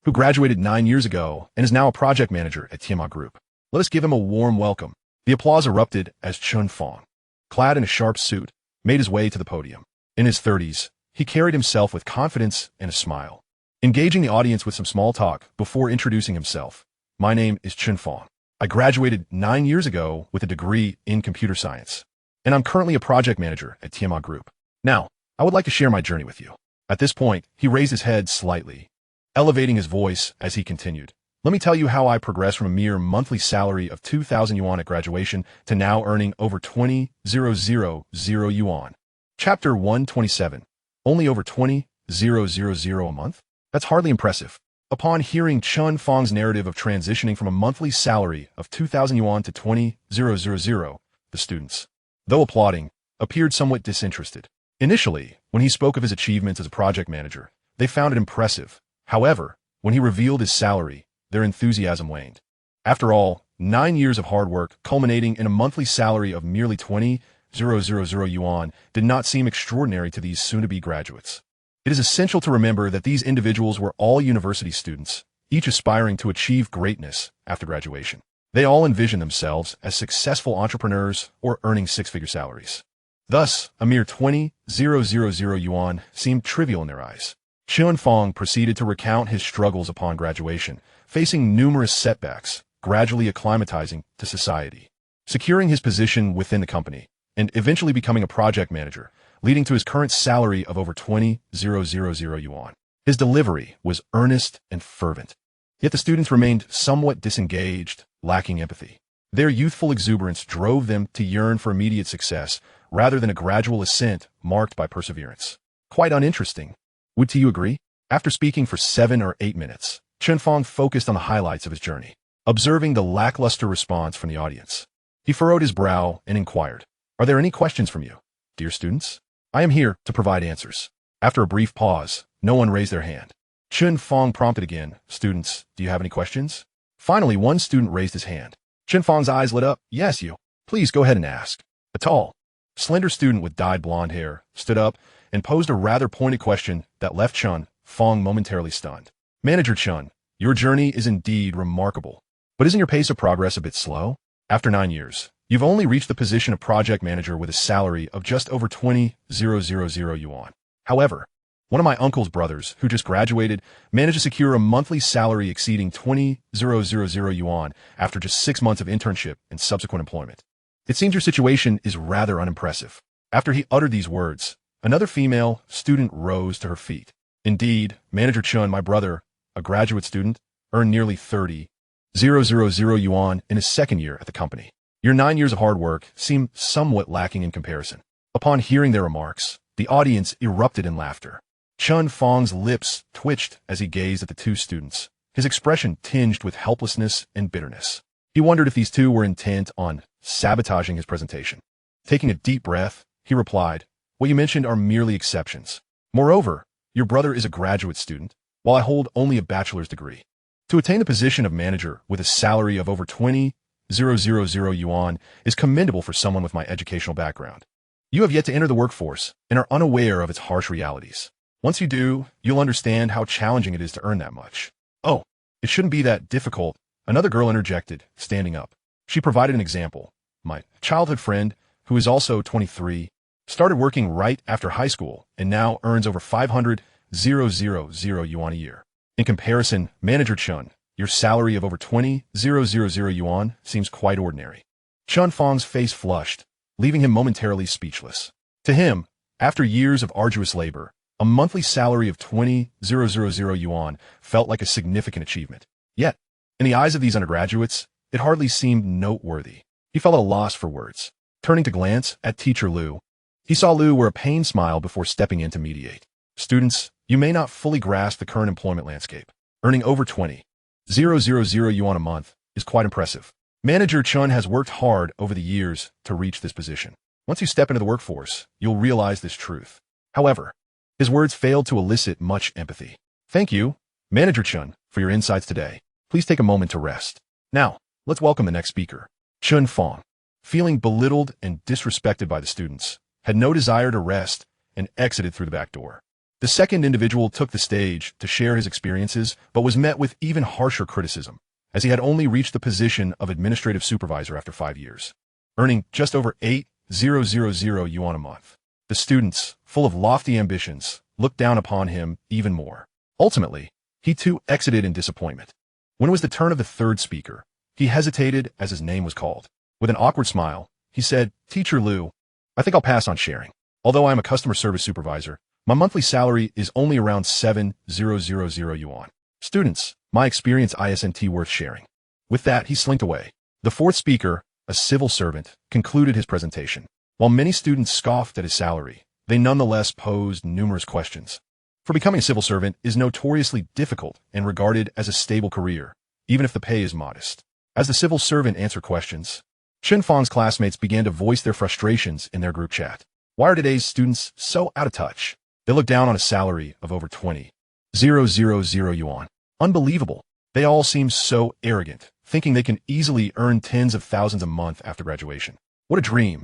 who graduated 9 years ago and is now a project manager at Tiamat Group. Let us give him a warm welcome. The applause erupted as Chun Fong, clad in a sharp suit, made his way to the podium. In his 30s, he carried himself with confidence and a smile, engaging the audience with some small talk before introducing himself. My name is Chun Fong. I graduated 9 years ago with a degree in computer science, and I'm currently a project manager at Tiamat Group. Now, I would like to share my journey with you. At this point, he raised his head slightly, elevating his voice as he continued. Let me tell you how I progressed from a mere monthly salary of 2,000 yuan at graduation to now earning over 20,000 yuan. Chapter 127. Only over 20,000 a month? That's hardly impressive. Upon hearing Chen Fang's narrative of transitioning from a monthly salary of 2,000 yuan to 20,000, the students, though applauding, appeared somewhat disinterested. Initially, when he spoke of his achievements as a project manager, they found it impressive. However, when he revealed his salary, their enthusiasm waned. After all, 9 years of hard work culminating in a monthly salary of merely 20,000 yuan did not seem extraordinary to these soon-to-be graduates. It is essential to remember that these individuals were all university students, each aspiring to achieve greatness after graduation. They all envisioned themselves as successful entrepreneurs or earning six-figure salaries. Thus, a mere 20,000 yuan seemed trivial in their eyes. Chen Fang proceeded to recount his struggles upon graduation, facing numerous setbacks, gradually acclimatizing to society, securing his position within the company, and eventually becoming a project manager, leading to his current salary of over 20,000 yuan. His delivery was earnest and fervent. Yet the students remained somewhat disengaged, lacking empathy. Their youthful exuberance drove them to yearn for immediate success, rather than a gradual ascent marked by perseverance. Quite uninteresting. Would you agree? After speaking for 7 or 8 minutes, Chen Fang focused on the highlights of his journey. Observing the lackluster response from the audience, he furrowed his brow and inquired, "Are there any questions from you, dear students? I am here to provide answers." After a brief pause, no one raised their hand. Chen Fang prompted again, "Students, do you have any questions?" Finally, one student raised his hand. Chen Fang's eyes lit up. "Yes, you. Please go ahead and ask." A tall, slender student with dyed blonde hair stood up and posed a rather pointed question that left Chen Fang momentarily stunned. "Manager Chen, your journey is indeed remarkable. But isn't your pace of progress a bit slow? After 9 years, you've only reached the position of project manager with a salary of just over 20,000 yuan. However, one of my uncle's brothers, who just graduated, managed to secure a monthly salary exceeding 20,000 yuan after just 6 months of internship and subsequent employment. It seems your situation is rather unimpressive." After he uttered these words, another female student rose to her feet. "Indeed, Manager Chen, my brother, a graduate student, earned nearly 30,000 yuan in his second year at the company. Your 9 years of hard work seem somewhat lacking in comparison." Upon hearing their remarks, the audience erupted in laughter. Chen Fang's lips twitched as he gazed at the two students, his expression tinged with helplessness and bitterness. He wondered if these two were intent on sabotaging his presentation. Taking a deep breath, he replied, "What you mentioned are merely exceptions. Moreover, your brother is a graduate student, while I hold only a bachelor's degree. To attain the position of manager with a salary of over 20,000 yuan is commendable for someone with my educational background. You have yet to enter the workforce and are unaware of its harsh realities. Once you do, you'll understand how challenging it is to earn that much." "Oh, it shouldn't be that difficult," another girl interjected, standing up. She provided an example. "My childhood friend, who is also 23, started working right after high school and now earns over 500,000 yuan a year. In comparison, Manager Chen, your salary of over 20,000 yuan seems quite ordinary." Chen Fang's face flushed, leaving him momentarily speechless. To him, after years of arduous labor, a monthly salary of 20,000 yuan felt like a significant achievement. Yet, in the eyes of these undergraduates, it hardly seemed noteworthy. He felt at a loss for words. Turning to glance at Teacher Liu, he saw Liu wear a pained smile before stepping in to mediate. "Students, you may not fully grasp the current employment landscape. Earning over 20,000 yuan a month is quite impressive. Manager Chen has worked hard over the years to reach this position. Once you step into the workforce, you'll realize this truth." However, his words failed to elicit much empathy. "Thank you, Manager Chen, for your insights today. Please take a moment to rest. Now, let's welcome the next speaker." Chen Fang, feeling belittled and disrespected by the students, had no desire to rest and exited through the back door. The second individual took the stage to share his experiences, but was met with even harsher criticism, as he had only reached the position of administrative supervisor after 5 years, earning just over 8,000 yuan a month. The students, full of lofty ambitions, looked down upon him even more. Ultimately, he too exited in disappointment. When it was the turn of the third speaker, he hesitated as his name was called. With an awkward smile, he said, "Teacher Liu, I think I'll pass on sharing. Although I am a customer service supervisor, my monthly salary is only around 7,000 yuan. Students, my experience isn't worth sharing. With that, he slinked away. The fourth speaker, a civil servant, concluded his presentation. While many students scoffed at his salary, they nonetheless posed numerous questions. For becoming a civil servant is notoriously difficult and regarded as a stable career, even if the pay is modest. As the civil servant answered questions, Chen Fang's classmates began to voice their frustrations in their group chat. Why are today's students so out of touch? They look down on a salary of over 20,000 yuan. Unbelievable. They all seem so arrogant, thinking they can easily earn tens of thousands a month after graduation. What a dream.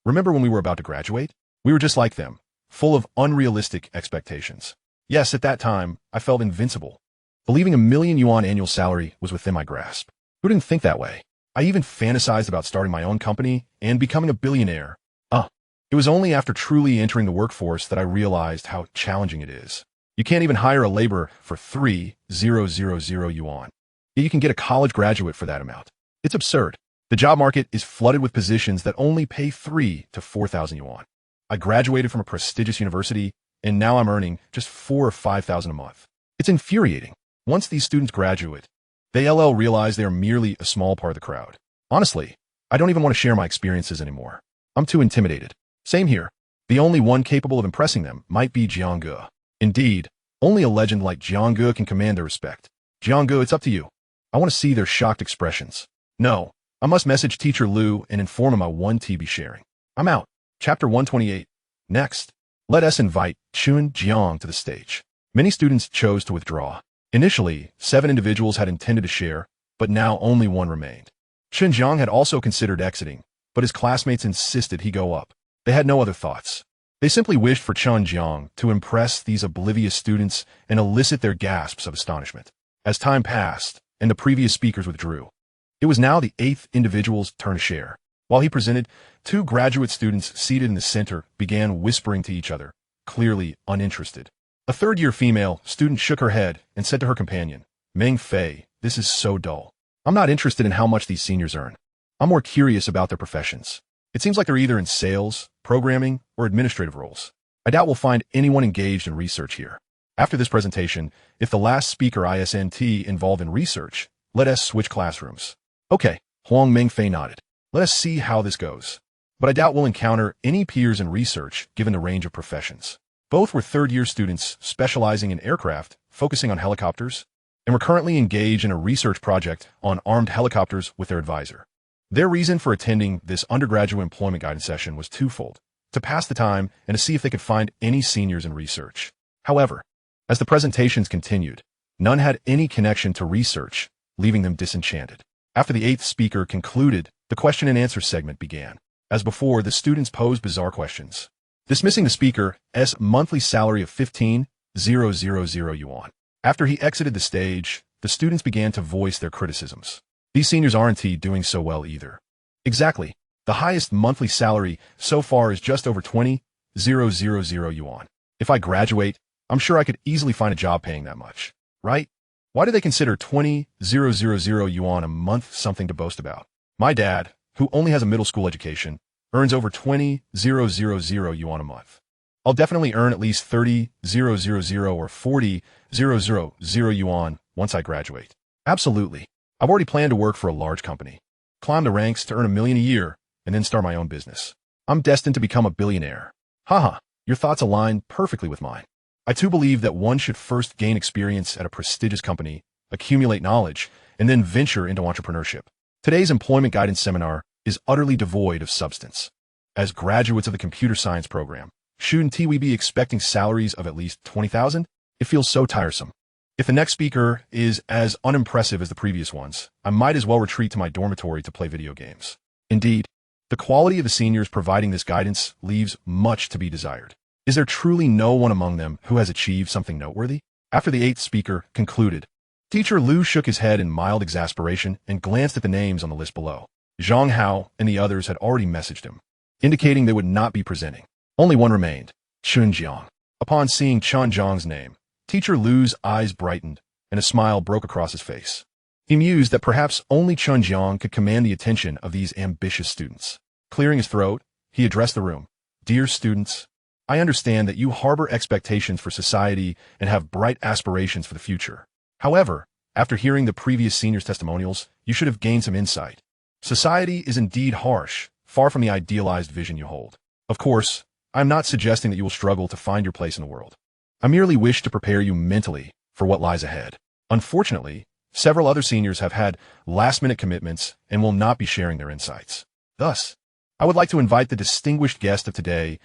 Remember when we were about to graduate? We were just like them, full of unrealistic expectations. Yes, at that time, I felt invincible, believing a 1,000,000 yuan annual salary was within my grasp. Who didn't think that way? I even fantasized about starting my own company and becoming a billionaire. It was only after truly entering the workforce that I realized how challenging it is. You can't even hire a laborer for 3,000 yuan. Yet you can get a college graduate for that amount. It's absurd. The job market is flooded with positions that only pay 3,000 to 4,000 yuan. I graduated from a prestigious university, and now I'm earning just 4,000 or 5,000 a month. It's infuriating. Once these students graduate, they realize they are merely a small part of the crowd. Honestly, I don't even want to share my experiences anymore. I'm too intimidated. Same here. The only one capable of impressing them might be Jiang. Indeed, only a legend like Jiang can command their respect. Jiang, it's up to you. I want to see their shocked expressions. No, I must message Teacher Liu and inform him I won TB sharing. I'm out. Chapter 128. Next, let us invite Chen Jiang to the stage. Many students chose to withdraw. Initially, 7 individuals had intended to share, but now only 1 remained. Chen Jiang had also considered exiting, but his classmates insisted he go up. They had no other thoughts. They simply wished for Chen Jiang to impress these oblivious students and elicit their gasps of astonishment. As time passed, and the previous speakers withdrew, it was now the 8th individual's turn to share. While he presented, 2 graduate students seated in the center began whispering to each other, clearly uninterested. A third-year female student shook her head and said to her companion, Meng Fei, this is so dull. I'm not interested in how much these seniors earn. I'm more curious about their professions. It seems like they're either in sales, programming, or administrative roles. I doubt we'll find anyone engaged in research here. After this presentation, if the last speaker isn't involved in research, let us switch classrooms. Okay, Huang Mengfei nodded. Let us see how this goes. But I doubt we'll encounter any peers in research given the range of professions. Both were third-year students specializing in aircraft, focusing on helicopters, and were currently engaged in a research project on armed helicopters with their advisor. Their reason for attending this undergraduate employment guidance session was twofold: to pass the time and to see if they could find any seniors in research. However, as the presentations continued, none had any connection to research, leaving them disenchanted. After the 8th speaker concluded, the question and answer segment began. As before, the students posed bizarre questions, dismissing the speaker's monthly salary of 15,000 yuan. After he exited the stage, the students began to voice their criticisms. These seniors aren't doing so well either. Exactly. The highest monthly salary so far is just over 20,000 yuan. If I graduate, I'm sure I could easily find a job paying that much. Right? Why do they consider 20,000 yuan a month something to boast about? My dad, who only has a middle school education, earns over 20,000 yuan a month. I'll definitely earn at least 30,000 or 40,000 yuan once I graduate. Absolutely. I've already planned to work for a large company, climb the ranks to earn $1 million a year, and then start my own business. I'm destined to become a billionaire. Your thoughts align perfectly with mine. I too believe that one should first gain experience at a prestigious company, accumulate knowledge, and then venture into entrepreneurship. Today's employment guidance seminar is utterly devoid of substance. As graduates of the computer science program, shouldn't we be expecting salaries of at least 20,000? It feels so tiresome. If the next speaker is as unimpressive as the previous ones, I might as well retreat to my dormitory to play video games. Indeed, the quality of the seniors providing this guidance leaves much to be desired. Is there truly no one among them who has achieved something noteworthy? After the 8th speaker concluded, Teacher Liu shook his head in mild exasperation and glanced at the names on the list below. Zhang Hao and the others had already messaged him, indicating they would not be presenting. Only one remained, Chen Jiang. Upon seeing Chen Jiang's name, Teacher Liu's eyes brightened, and a smile broke across his face. He mused that perhaps only Chen Jiang could command the attention of these ambitious students. Clearing his throat, he addressed the room. Dear students, I understand that you harbor expectations for society and have bright aspirations for the future. However, after hearing the previous seniors' testimonials, you should have gained some insight. Society is indeed harsh, far from the idealized vision you hold. Of course, I am not suggesting that you will struggle to find your place in the world. I merely wish to prepare you mentally for what lies ahead. Unfortunately, several other seniors have had last-minute commitments and will not be sharing their insights. Thus, I would like to invite the distinguished guest of today's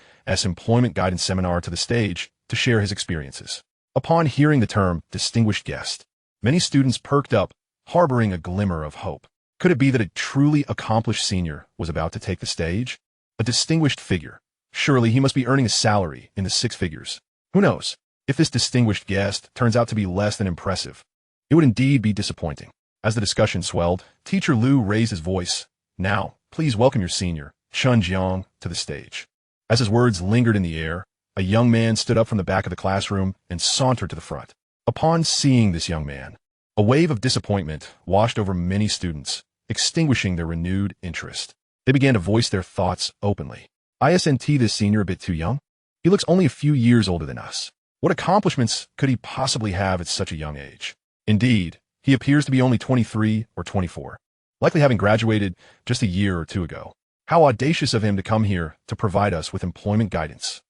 employment guidance seminar to the stage to share his experiences. Upon hearing the term distinguished guest, many students perked up, harboring a glimmer of hope. Could it be that a truly accomplished senior was about to take the stage? A distinguished figure. Surely he must be earning a salary in the six figures. Who knows? If this distinguished guest turns out to be less than impressive, it would indeed be disappointing. As the discussion swelled, Teacher Liu raised his voice. Now, please welcome your senior, Chen Jiang, to the stage. As his words lingered in the air, a young man stood up from the back of the classroom and sauntered to the front. Upon seeing this young man, a wave of disappointment washed over many students, extinguishing their renewed interest. They began to voice their thoughts openly. Isn't this senior a bit too young? He looks only a few years older than us. What accomplishments could he possibly have at such a young age? Indeed, he appears to be only 23 or 24, likely having graduated just a year or two ago. How audacious of him to come here to provide us with employment guidance.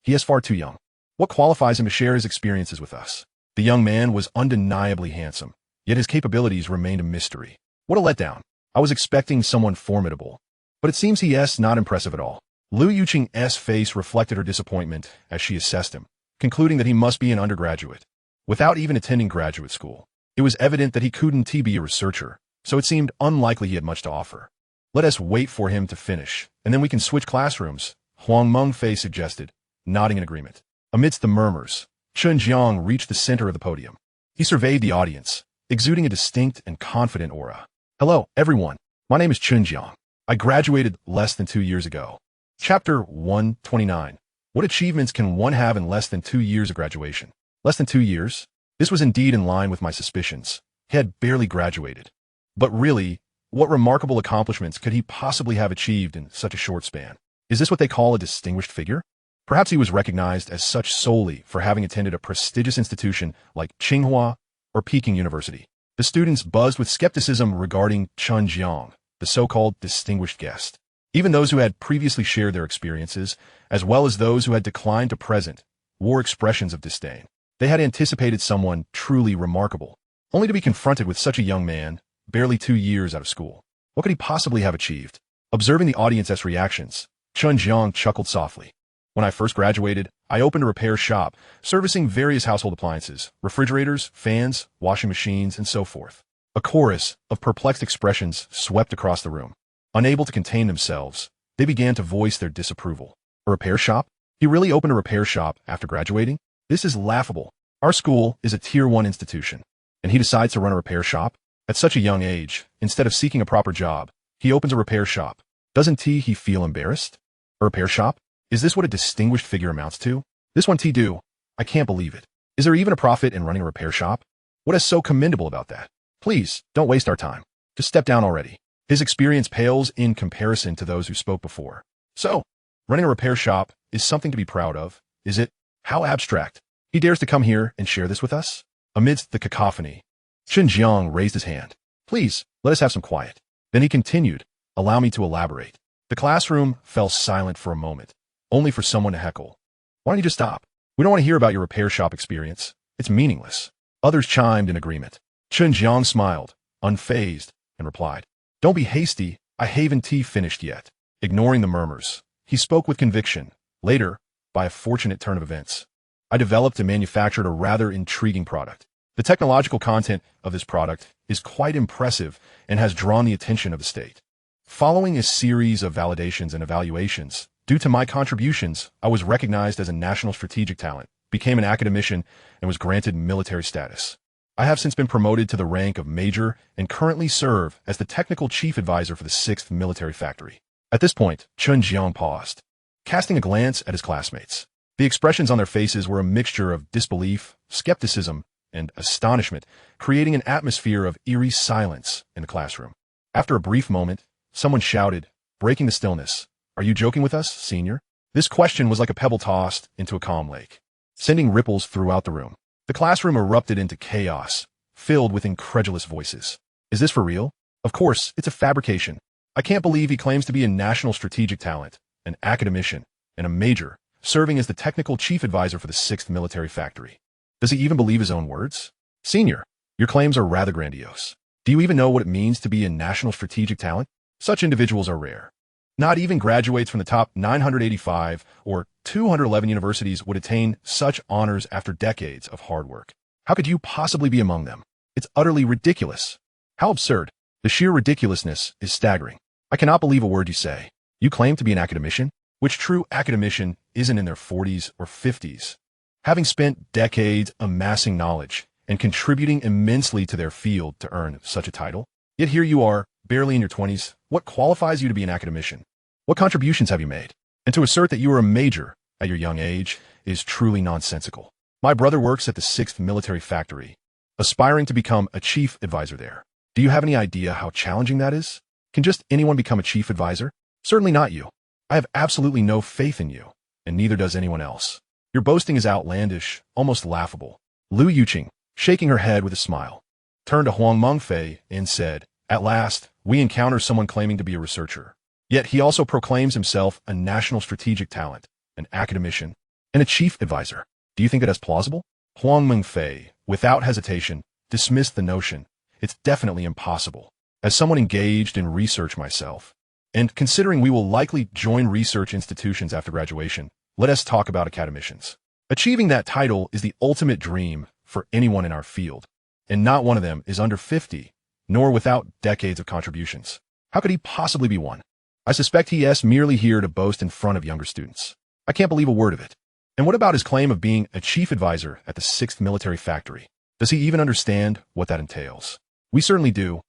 He is far too young. What qualifies him to share his experiences with us? The young man was undeniably handsome, yet his capabilities remained a mystery. What a letdown. I was expecting someone formidable, but it seems he is not impressive at all. Liu Yuqing's face reflected her disappointment as she assessed him, concluding that he must be an undergraduate. Without even attending graduate school, it was evident that he couldn't be a researcher, so it seemed unlikely he had much to offer. Let us wait for him to finish, and then we can switch classrooms, Huang Mengfei suggested, nodding in agreement. Amidst the murmurs, Chen Jiang reached the center of the podium. He surveyed the audience, exuding a distinct and confident aura. Hello, everyone. My name is Chen Jiang. I graduated less than 2 years ago. Chapter 129. What achievements can one have in less than 2 years of graduation? Less than 2 years? This was indeed in line with my suspicions. He had barely graduated. But really, what remarkable accomplishments could he possibly have achieved in such a short span? Is this what they call a distinguished figure? Perhaps he was recognized as such solely for having attended a prestigious institution like Tsinghua or Peking University. The students buzzed with skepticism regarding Chen Jiang, the so-called distinguished guest. Even those who had previously shared their experiences, as well as those who had declined to present, wore expressions of disdain. They had anticipated someone truly remarkable, only to be confronted with such a young man, barely 2 years out of school. What could he possibly have achieved? Observing the audience's reactions, Chen Jiang chuckled softly. When I first graduated, I opened a repair shop, servicing various household appliances, refrigerators, fans, washing machines, and so forth. A chorus of perplexed expressions swept across the room. Unable to contain themselves, they began to voice their disapproval. A repair shop? He really opened a repair shop after graduating? This is laughable. Our school is a Tier 1 institution, and he decides to run a repair shop? At such a young age, instead of seeking a proper job, he opens a repair shop. Doesn't he feel embarrassed? A repair shop? Is this what a distinguished figure amounts to? This one do. I can't believe it. Is there even a profit in running a repair shop? What is so commendable about that? Please, don't waste our time. Just step down already. His experience pales in comparison to those who spoke before. So, running a repair shop is something to be proud of, is it? How abstract. He dares to come here and share this with us? Amidst the cacophony, Chen Jiang raised his hand. Please, let us have some quiet. Then he continued, allow me to elaborate. The classroom fell silent for a moment, only for someone to heckle. Why don't you just stop? We don't want to hear about your repair shop experience. It's meaningless. Others chimed in agreement. Chen Jiang smiled, unfazed, and replied, don't be hasty, I haven't finished yet. Ignoring the murmurs, he spoke with conviction. Later, by a fortunate turn of events, I developed and manufactured a rather intriguing product. The technological content of this product is quite impressive and has drawn the attention of the state. Following a series of validations and evaluations, due to my contributions, I was recognized as a national strategic talent, became an academician, and was granted military status. I have since been promoted to the rank of major and currently serve as the technical chief advisor for the 6th military factory. At this point, Chen Jiang paused, casting a glance at his classmates. The expressions on their faces were a mixture of disbelief, skepticism, and astonishment, creating an atmosphere of eerie silence in the classroom. After a brief moment, someone shouted, breaking the stillness, "Are you joking with us, senior?" This question was like a pebble tossed into a calm lake, sending ripples throughout the room. The classroom erupted into chaos, filled with incredulous voices. Is this for real? Of course, it's a fabrication. I can't believe he claims to be a national strategic talent, an academician, and a major, serving as the technical chief advisor for the 6th military factory. Does he even believe his own words? Senior, your claims are rather grandiose. Do you even know what it means to be a national strategic talent? Such individuals are rare. Not even graduates from the top 985 or 211 universities would attain such honors after decades of hard work. How could you possibly be among them? It's utterly ridiculous. How absurd. The sheer ridiculousness is staggering. I cannot believe a word you say. You claim to be an academician? Which true academician isn't in their 40s or 50s? Having spent decades amassing knowledge and contributing immensely to their field to earn such a title? Yet here you are, barely in your 20s. What qualifies you to be an academician? What contributions have you made? And to assert that you are a major at your young age is truly nonsensical. My brother works at the 6th military factory, aspiring to become a chief advisor there. Do you have any idea how challenging that is? Can just anyone become a chief advisor? Certainly not you. I have absolutely no faith in you, and neither does anyone else. Your boasting is outlandish, almost laughable. Lu Yuqing, shaking her head with a smile, turned to Huang Mengfei and said, "At last, we encounter someone claiming to be a researcher. Yet he also proclaims himself a national strategic talent, an academician, and a chief advisor. Do you think that is plausible?" Huang Mengfei, without hesitation, dismissed the notion. It's definitely impossible. As someone engaged in research myself, and considering we will likely join research institutions after graduation, let us talk about academicians. Achieving that title is the ultimate dream for anyone in our field, and not one of them is under 50, nor without decades of contributions. How could he possibly be one? I suspect he is merely here to boast in front of younger students. I can't believe a word of it. And what about his claim of being a chief advisor at the 6th military factory? Does he even understand what that entails? We certainly do,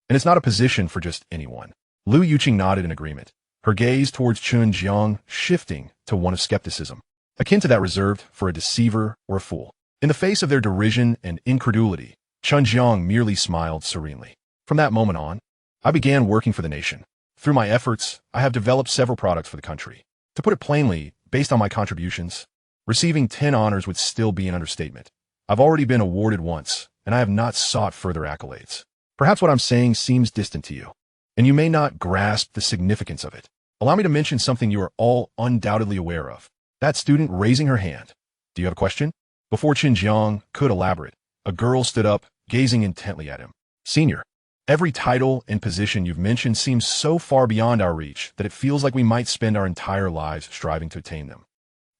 and it's not a position for just anyone. Lu Yuqing nodded in agreement, her gaze towards Chen Jiang shifting to one of skepticism, akin to that reserved for a deceiver or a fool. In the face of their derision and incredulity, Chen Jiang merely smiled serenely. From that moment on, I began working for the nation. Through my efforts, I have developed several products for the country. To put it plainly, based on my contributions, receiving 10 honors would still be an understatement. I've already been awarded once, and I have not sought further accolades. Perhaps what I'm saying seems distant to you, and you may not grasp the significance of it. Allow me to mention something you are all undoubtedly aware of. That student raising her hand. Do you have a question? Before Chen Jiang could elaborate, a girl stood up, gazing intently at him. Senior, every title and position you've mentioned seems so far beyond our reach that it feels like we might spend our entire lives striving to attain them.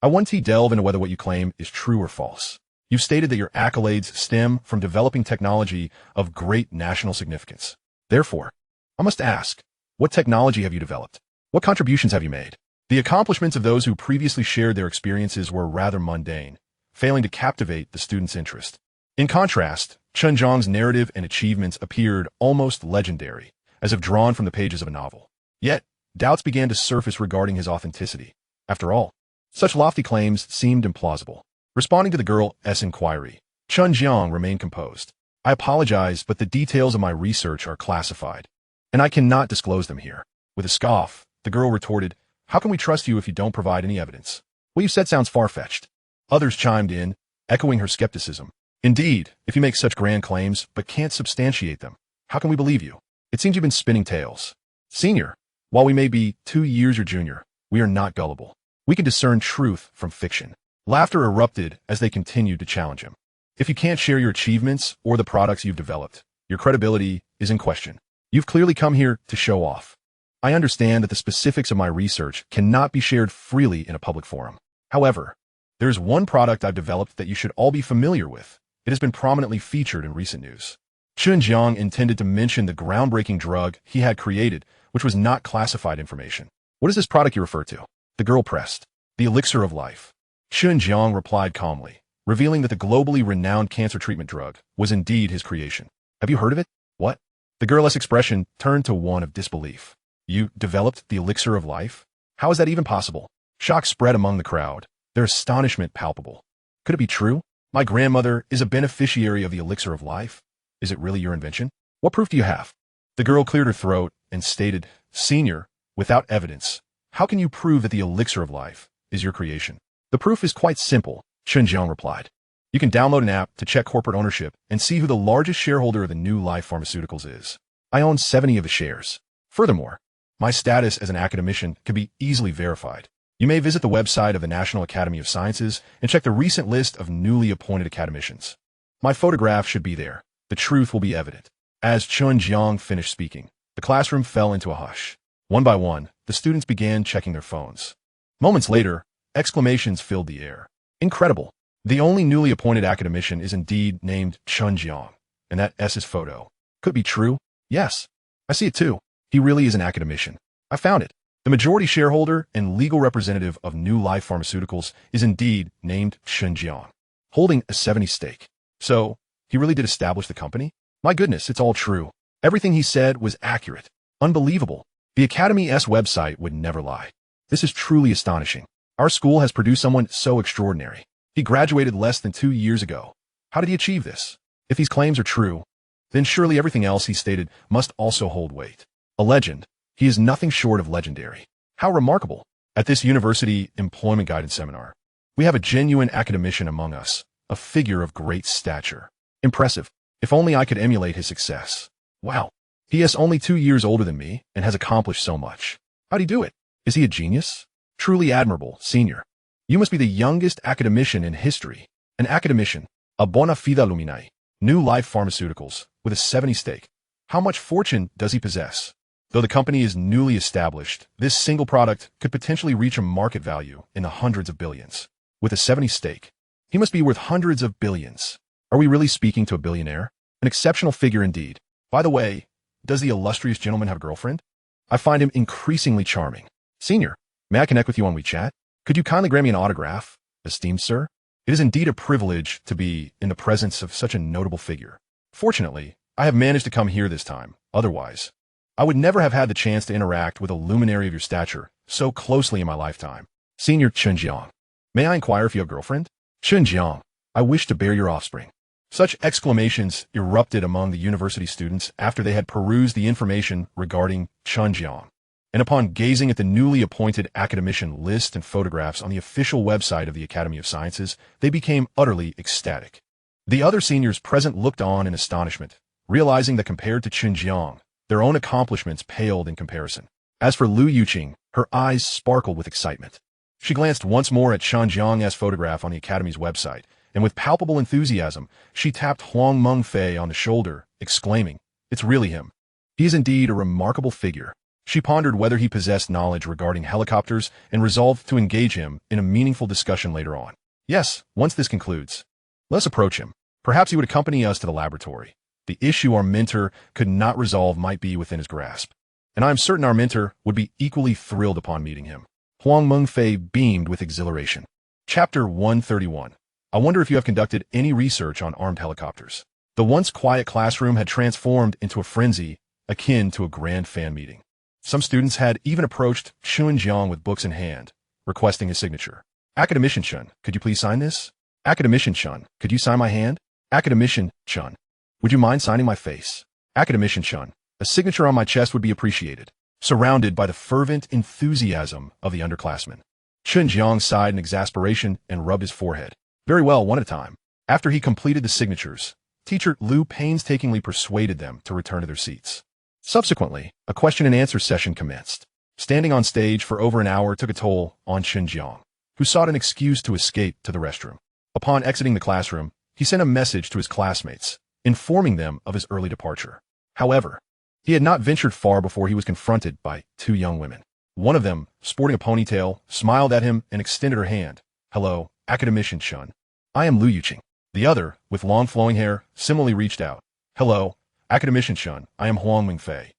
I want to delve into whether what you claim is true or false. You've stated that your accolades stem from developing technology of great national significance. Therefore, I must ask, what technology have you developed? What contributions have you made? The accomplishments of those who previously shared their experiences were rather mundane, failing to captivate the student's interest. In contrast, Chen Jiang's narrative and achievements appeared almost legendary, as if drawn from the pages of a novel. Yet, doubts began to surface regarding his authenticity. After all, such lofty claims seemed implausible. Responding to the girl's inquiry, Chen Jiang remained composed. I apologize, but the details of my research are classified, and I cannot disclose them here. With a scoff, the girl retorted, "How can we trust you if you don't provide any evidence? What you've said sounds far-fetched." Others chimed in, echoing her skepticism. Indeed, if you make such grand claims but can't substantiate them, how can we believe you? It seems you've been spinning tales. Senior, while we may be 2 years your junior, we are not gullible. We can discern truth from fiction. Laughter erupted as they continued to challenge him. If you can't share your achievements or the products you've developed, your credibility is in question. You've clearly come here to show off. I understand that the specifics of my research cannot be shared freely in a public forum. However, there's one product I've developed that you should all be familiar with. It has been prominently featured in recent news. Chen Jiang intended to mention the groundbreaking drug he had created, which was not classified information. What is this product you refer to? The girl pressed. The elixir of life. Chen Jiang replied calmly, revealing that the globally renowned cancer treatment drug was indeed his creation. Have you heard of it? What? The girl's expression turned to one of disbelief. You developed the elixir of life? How is that even possible? Shock spread among the crowd, their astonishment palpable. Could it be true? My grandmother is a beneficiary of the elixir of life. Is it really your invention? What proof do you have? The girl cleared her throat and stated, Senior, without evidence, how can you prove that the elixir of life is your creation? The proof is quite simple, Chen Jiang replied. You can download an app to check corporate ownership and see who the largest shareholder of the New Life Pharmaceuticals is. I own 70 of the shares. Furthermore, my status as an academician can be easily verified. You may visit the website of the National Academy of Sciences and check the recent list of newly appointed academicians. My photograph should be there. The truth will be evident. As Chen Jiang finished speaking, the classroom fell into a hush. One by one, the students began checking their phones. Moments later, exclamations filled the air. Incredible! The only newly appointed academician is indeed named Chen Jiang, and that S is photo. Could it be true? Yes. I see it too. He really is an academician. I found it. The majority shareholder and legal representative of New Life Pharmaceuticals is indeed named Chen Jiang, holding a 70 stake. So, he really did establish the company? My goodness, it's all true. Everything he said was accurate. Unbelievable. The Academy's website would never lie. This is truly astonishing. Our school has produced someone so extraordinary. He graduated less than 2 years ago. How did he achieve this? If these claims are true, then surely everything else he stated must also hold weight. A legend. He is nothing short of legendary. How remarkable. At this university employment guidance seminar, we have a genuine academician among us, a figure of great stature. Impressive. If only I could emulate his success. Wow. He is only 2 years older than me and has accomplished so much. How'd he do it? Is he a genius? Truly admirable, senior. You must be the youngest academician in history. An academician, a bona fide alumni, New Life Pharmaceuticals, with a 70 stake. How much fortune does he possess? Though the company is newly established, this single product could potentially reach a market value in the hundreds of billions. With a 70 stake, he must be worth hundreds of billions. Are we really speaking to a billionaire? An exceptional figure indeed. By the way, does the illustrious gentleman have a girlfriend? I find him increasingly charming. Senior, may I connect with you on WeChat? Could you kindly grant me an autograph? Esteemed sir, it is indeed a privilege to be in the presence of such a notable figure. Fortunately, I have managed to come here this time. Otherwise, I would never have had the chance to interact with a luminary of your stature so closely in my lifetime. Senior Chen Jiang, may I inquire if you have a girlfriend? Chen Jiang, I wish to bear your offspring. Such exclamations erupted among the university students after they had perused the information regarding Chen Jiang. And upon gazing at the newly appointed academician list and photographs on the official website of the Academy of Sciences, they became utterly ecstatic. The other seniors present looked on in astonishment, realizing that compared to Chen Jiang, their own accomplishments paled in comparison. As for Lu Yuqing, her eyes sparkled with excitement. She glanced once more at Chen Jiang's photograph on the Academy's website, and with palpable enthusiasm, she tapped Huang Mengfei on the shoulder, exclaiming, "It's really him. He is indeed a remarkable figure." She pondered whether he possessed knowledge regarding helicopters and resolved to engage him in a meaningful discussion later on. Yes, once this concludes, let's approach him. Perhaps he would accompany us to the laboratory. The issue our mentor could not resolve might be within his grasp, and I am certain our mentor would be equally thrilled upon meeting him. Huang Mengfei beamed with exhilaration. Chapter 131. I wonder if you have conducted any research on armed helicopters. The once quiet classroom had transformed into a frenzy akin to a grand fan meeting. Some students had even approached Chen Jiang with books in hand, requesting his signature. Academician Chen, could you please sign this? Academician Chen, could you sign my hand? Academician Chen, would you mind signing my face? Academician Chen, a signature on my chest would be appreciated. Surrounded by the fervent enthusiasm of the underclassmen, Chen Jiang sighed in exasperation and rubbed his forehead. Very well, one at a time. After he completed the signatures, Teacher Lu painstakingly persuaded them to return to their seats. Subsequently, a question and answer session commenced. Standing on stage for over an hour took a toll on Chen Jiang, who sought an excuse to escape to the restroom. Upon exiting the classroom, he sent a message to his classmates, informing them of his early departure. However, he had not ventured far before he was confronted by 2 young women. One of them, sporting a ponytail, smiled at him and extended her hand. "Hello, Academician Chen. I am Lu Yuqing." The other, with long flowing hair, similarly reached out. "Hello, Academician Chen. I am Huang Mengfei."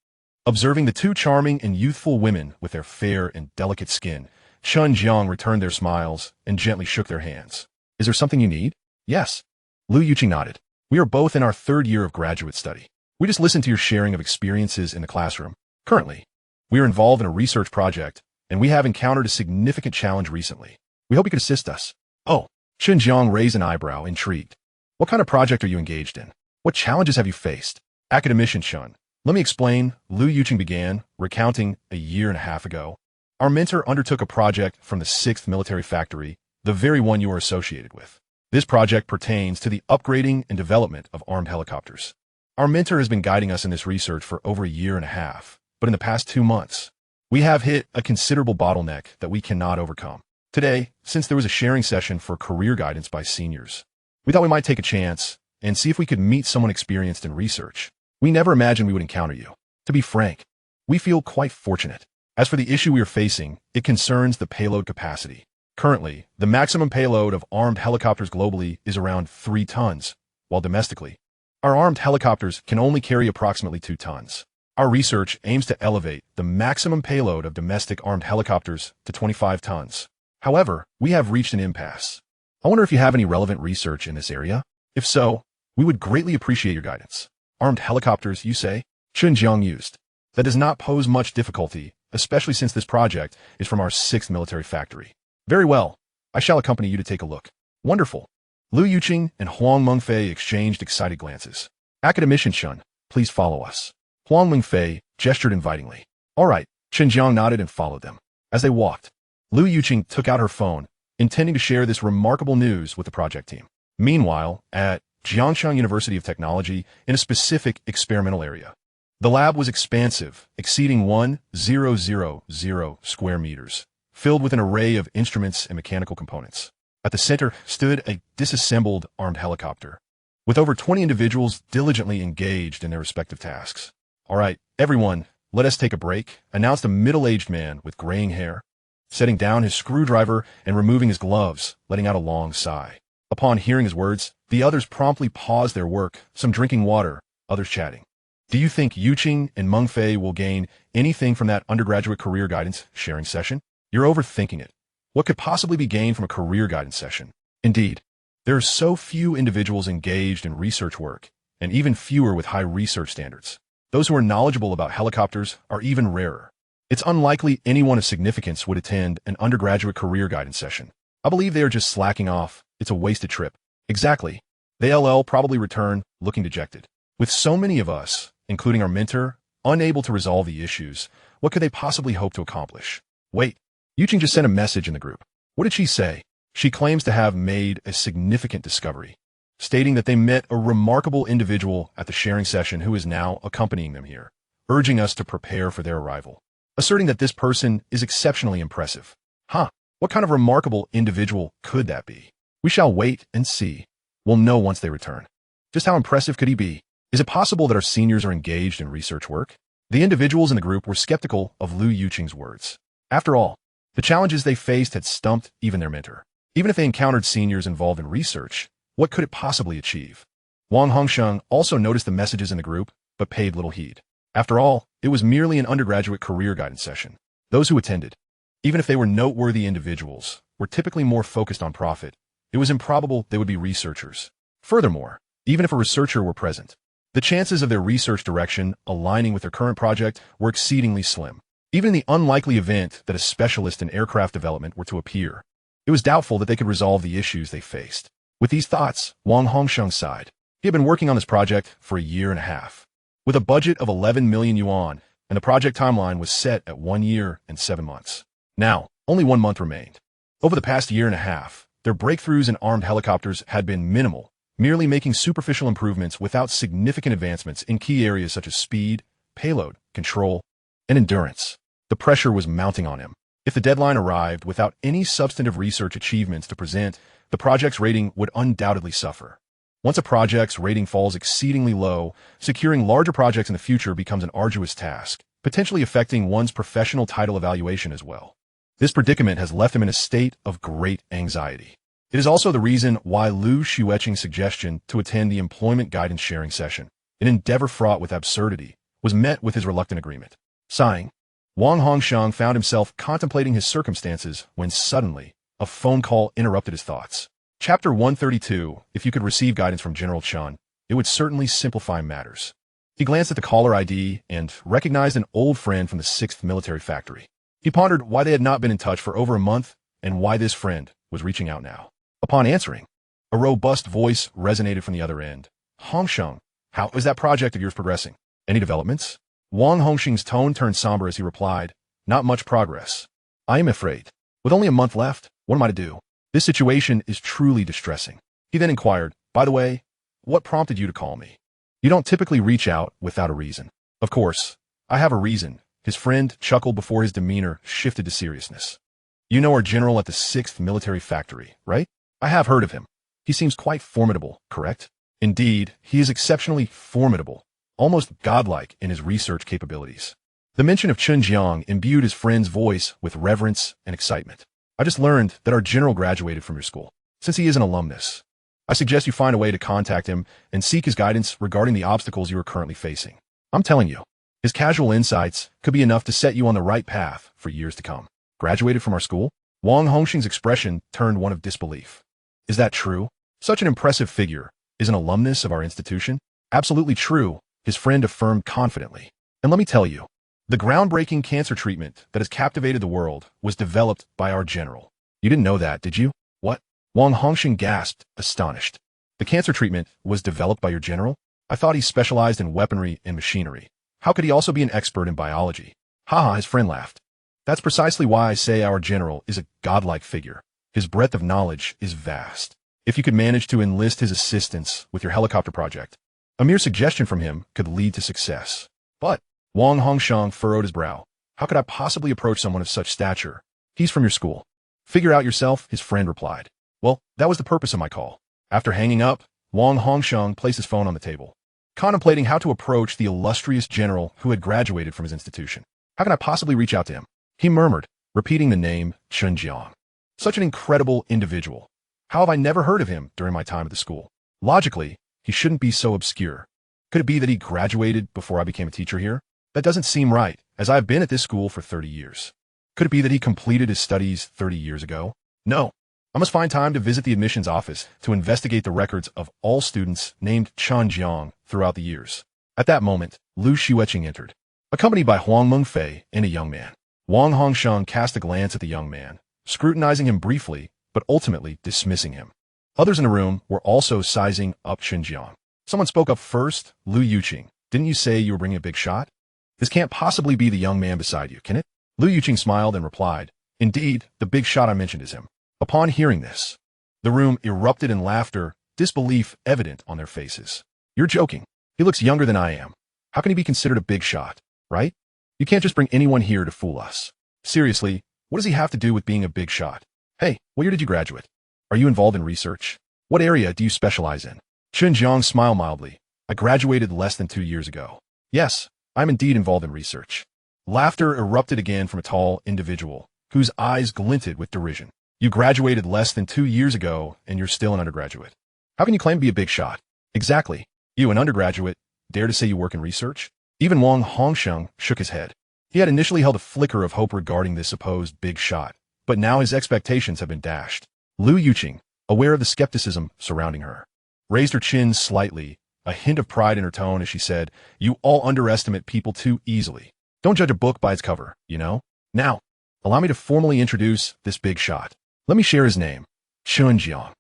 Observing the 2 charming and youthful women with their fair and delicate skin, Chen Jiang returned their smiles and gently shook their hands. "Is there something you need?" "Yes." Lu Yuqing nodded. "We are both in our 3rd year of graduate study. We just listened to your sharing of experiences in the classroom. Currently, we are involved in a research project, and we have encountered a significant challenge recently. We hope you could assist us." "Oh." Chen Jiang raised an eyebrow, intrigued. "What kind of project are you engaged in? What challenges have you faced?" "Academician Chen, let me explain," Lu Yuqing began, recounting a year and a half ago. "Our mentor undertook a project from the 6th military factory, the very one you are associated with. This project pertains to the upgrading and development of armed helicopters. Our mentor has been guiding us in this research for over a year and a half, but in the past 2 months, we have hit a considerable bottleneck that we cannot overcome. Today, since there was a sharing session for career guidance by seniors, we thought we might take a chance and see if we could meet someone experienced in research. We never imagined we would encounter you. To be frank, we feel quite fortunate. As for the issue we are facing, it concerns the payload capacity. Currently, the maximum payload of armed helicopters globally is around 3 tons, while domestically, our armed helicopters can only carry approximately 2 tons. Our research aims to elevate the maximum payload of domestic armed helicopters to 25 tons. However, we have reached an impasse. I wonder if you have any relevant research in this area? If so, we would greatly appreciate your guidance. Armed helicopters, you say? Chen Jiang used. That does not pose much difficulty, especially since this project is from our 6th military factory. Very well. I shall accompany you to take a look. Wonderful. Lu Yuqing and Huang Mengfei exchanged excited glances. Academician Chen, please follow us. Huang Mengfei gestured invitingly. All right. Chen Jiang nodded and followed them. As they walked, Lu Yuqing took out her phone, intending to share this remarkable news with the project team. Meanwhile, at Jiangshang University of Technology, in a specific experimental area, the lab was expansive, exceeding 1,000 square meters, filled with an array of instruments and mechanical components. At the center stood a disassembled armed helicopter, with over 20 individuals diligently engaged in their respective tasks. All right, everyone, let us take a break, announced a middle-aged man with graying hair, setting down his screwdriver and removing his gloves, letting out a long sigh. Upon hearing his words, the others promptly paused their work, some drinking water, others chatting. Do you think Yuqing and Mengfei will gain anything from that undergraduate career guidance sharing session? You're overthinking it. What could possibly be gained from a career guidance session? Indeed, there are so few individuals engaged in research work, and even fewer with high research standards. Those who are knowledgeable about helicopters are even rarer. It's unlikely anyone of significance would attend an undergraduate career guidance session. I believe they are just slacking off. It's a wasted trip. Exactly. They'll probably return looking dejected. With so many of us, including our mentor, unable to resolve the issues, what could they possibly hope to accomplish? Wait. Yuqing just sent a message in the group. What did she say? She claims to have made a significant discovery, stating that they met a remarkable individual at the sharing session who is now accompanying them here, urging us to prepare for their arrival, asserting that this person is exceptionally impressive. What kind of remarkable individual could that be? We shall wait and see. We'll know once they return. Just how impressive could he be? Is it possible that our seniors are engaged in research work? The individuals in the group were skeptical of Lu Yuqing's words. After all, the challenges they faced had stumped even their mentor. Even if they encountered seniors involved in research, what could it possibly achieve? Wang Hongsheng also noticed the messages in the group, but paid little heed. After all, it was merely an undergraduate career guidance session. Those who attended, even if they were noteworthy individuals, were typically more focused on profit. It was improbable they would be researchers. Furthermore, even if a researcher were present, the chances of their research direction aligning with their current project were exceedingly slim. Even in the unlikely event that a specialist in aircraft development were to appear, it was doubtful that they could resolve the issues they faced. With these thoughts, Wang Hongsheng sighed. He had been working on this project for a year and a half, with a budget of 11 million yuan, and the project timeline was set at 1 year and 7 months. Now, only 1 month remained. Over the past year and a half, their breakthroughs in armed helicopters had been minimal, merely making superficial improvements without significant advancements in key areas such as speed, payload, control, and endurance. The pressure was mounting on him. If the deadline arrived without any substantive research achievements to present, the project's rating would undoubtedly suffer. Once a project's rating falls exceedingly low, securing larger projects in the future becomes an arduous task, potentially affecting one's professional title evaluation as well. This predicament has left him in a state of great anxiety. It is also the reason why Lu Xueqing's suggestion to attend the employment guidance sharing session, an endeavor fraught with absurdity, was met with his reluctant agreement. Sighing, Wang Hongsheng found himself contemplating his circumstances when suddenly, a phone call interrupted his thoughts. Chapter 132, if you could receive guidance from General Chen, it would certainly simplify matters. He glanced at the caller ID and recognized an old friend from the 6th military factory. He pondered why they had not been in touch for over a month and why this friend was reaching out now. Upon answering, a robust voice resonated from the other end. Hongsheng, how is that project of yours progressing? Any developments? Wang Hongsheng's tone turned somber as he replied, not much progress. I am afraid. With only a month left, what am I to do? This situation is truly distressing. He then inquired, "By the way, what prompted you to call me? You don't typically reach out without a reason." "Of course, I have a reason." His friend chuckled before his demeanor shifted to seriousness. "You know our general at the 6th Military Factory, right?" "I have heard of him. He seems quite formidable, correct?" "Indeed, he is exceptionally formidable, almost godlike in his research capabilities." The mention of Chen Jiang imbued his friend's voice with reverence and excitement. "I just learned that our general graduated from your school. Since he is an alumnus, I suggest you find a way to contact him and seek his guidance regarding the obstacles you are currently facing. I'm telling you, his casual insights could be enough to set you on the right path for years to come." "Graduated from our school?" Wang Hongxing's expression turned one of disbelief. "Is that true? Such an impressive figure is an alumnus of our institution?" "Absolutely true," his friend affirmed confidently. "And let me tell you, the groundbreaking cancer treatment that has captivated the world was developed by our general." "You didn't know that, did you?" "What?" Wang Hongxing gasped, astonished. "The cancer treatment was developed by your general? I thought he specialized in weaponry and machinery. How could he also be an expert in biology?" "Haha," his friend laughed. "That's precisely why I say our general is a godlike figure. His breadth of knowledge is vast. If you could manage to enlist his assistance with your helicopter project, a mere suggestion from him could lead to success." "But," Wang Hongxiang furrowed his brow, "how could I possibly approach someone of such stature? He's from your school." "Figure out yourself," his friend replied. "Well, that was the purpose of my call." After hanging up, Wang Hongxiang placed his phone on the table, contemplating how to approach the illustrious general who had graduated from his institution. "How can I possibly reach out to him?" he murmured, repeating the name Chen Jiang. "Such an incredible individual. How have I never heard of him during my time at the school? Logically, he shouldn't be so obscure. Could it be that he graduated before I became a teacher here? That doesn't seem right, as I have been at this school for 30 years. Could it be that he completed his studies 30 years ago? No. I must find time to visit the admissions office to investigate the records of all students named Chen Jiang throughout the years." At that moment, Lu Xueqing entered, accompanied by Huang Mengfei and a young man. Wang Hongxiang cast a glance at the young man, scrutinizing him briefly, but ultimately dismissing him. Others in the room were also sizing up Chen Jiang. Someone spoke up first. "Lu Yuqing, didn't you say you were bringing a big shot? This can't possibly be the young man beside you, can it?" Lu Yuqing smiled and replied, "Indeed, the big shot I mentioned is him." Upon hearing this, the room erupted in laughter, disbelief evident on their faces. "You're joking. He looks younger than I am. How can he be considered a big shot, right? You can't just bring anyone here to fool us. Seriously, what does he have to do with being a big shot? Hey, what year did you graduate? Are you involved in research? What area do you specialize in?" Chen Jiang smiled mildly. "I graduated less than 2 years ago. Yes, I'm indeed involved in research." Laughter erupted again from a tall individual, whose eyes glinted with derision. "You graduated less than 2 years ago, and you're still an undergraduate. How can you claim to be a big shot?" "Exactly. You, an undergraduate, dare to say you work in research?" Even Wang Hongxiang shook his head. He had initially held a flicker of hope regarding this supposed big shot, but now his expectations had been dashed. Lu Yuqing, aware of the skepticism surrounding her, raised her chin slightly, a hint of pride in her tone as she said, "You all underestimate people too easily. Don't judge a book by its cover, you know? Now, allow me to formally introduce this big shot. Let me share his name, Chen Jiang."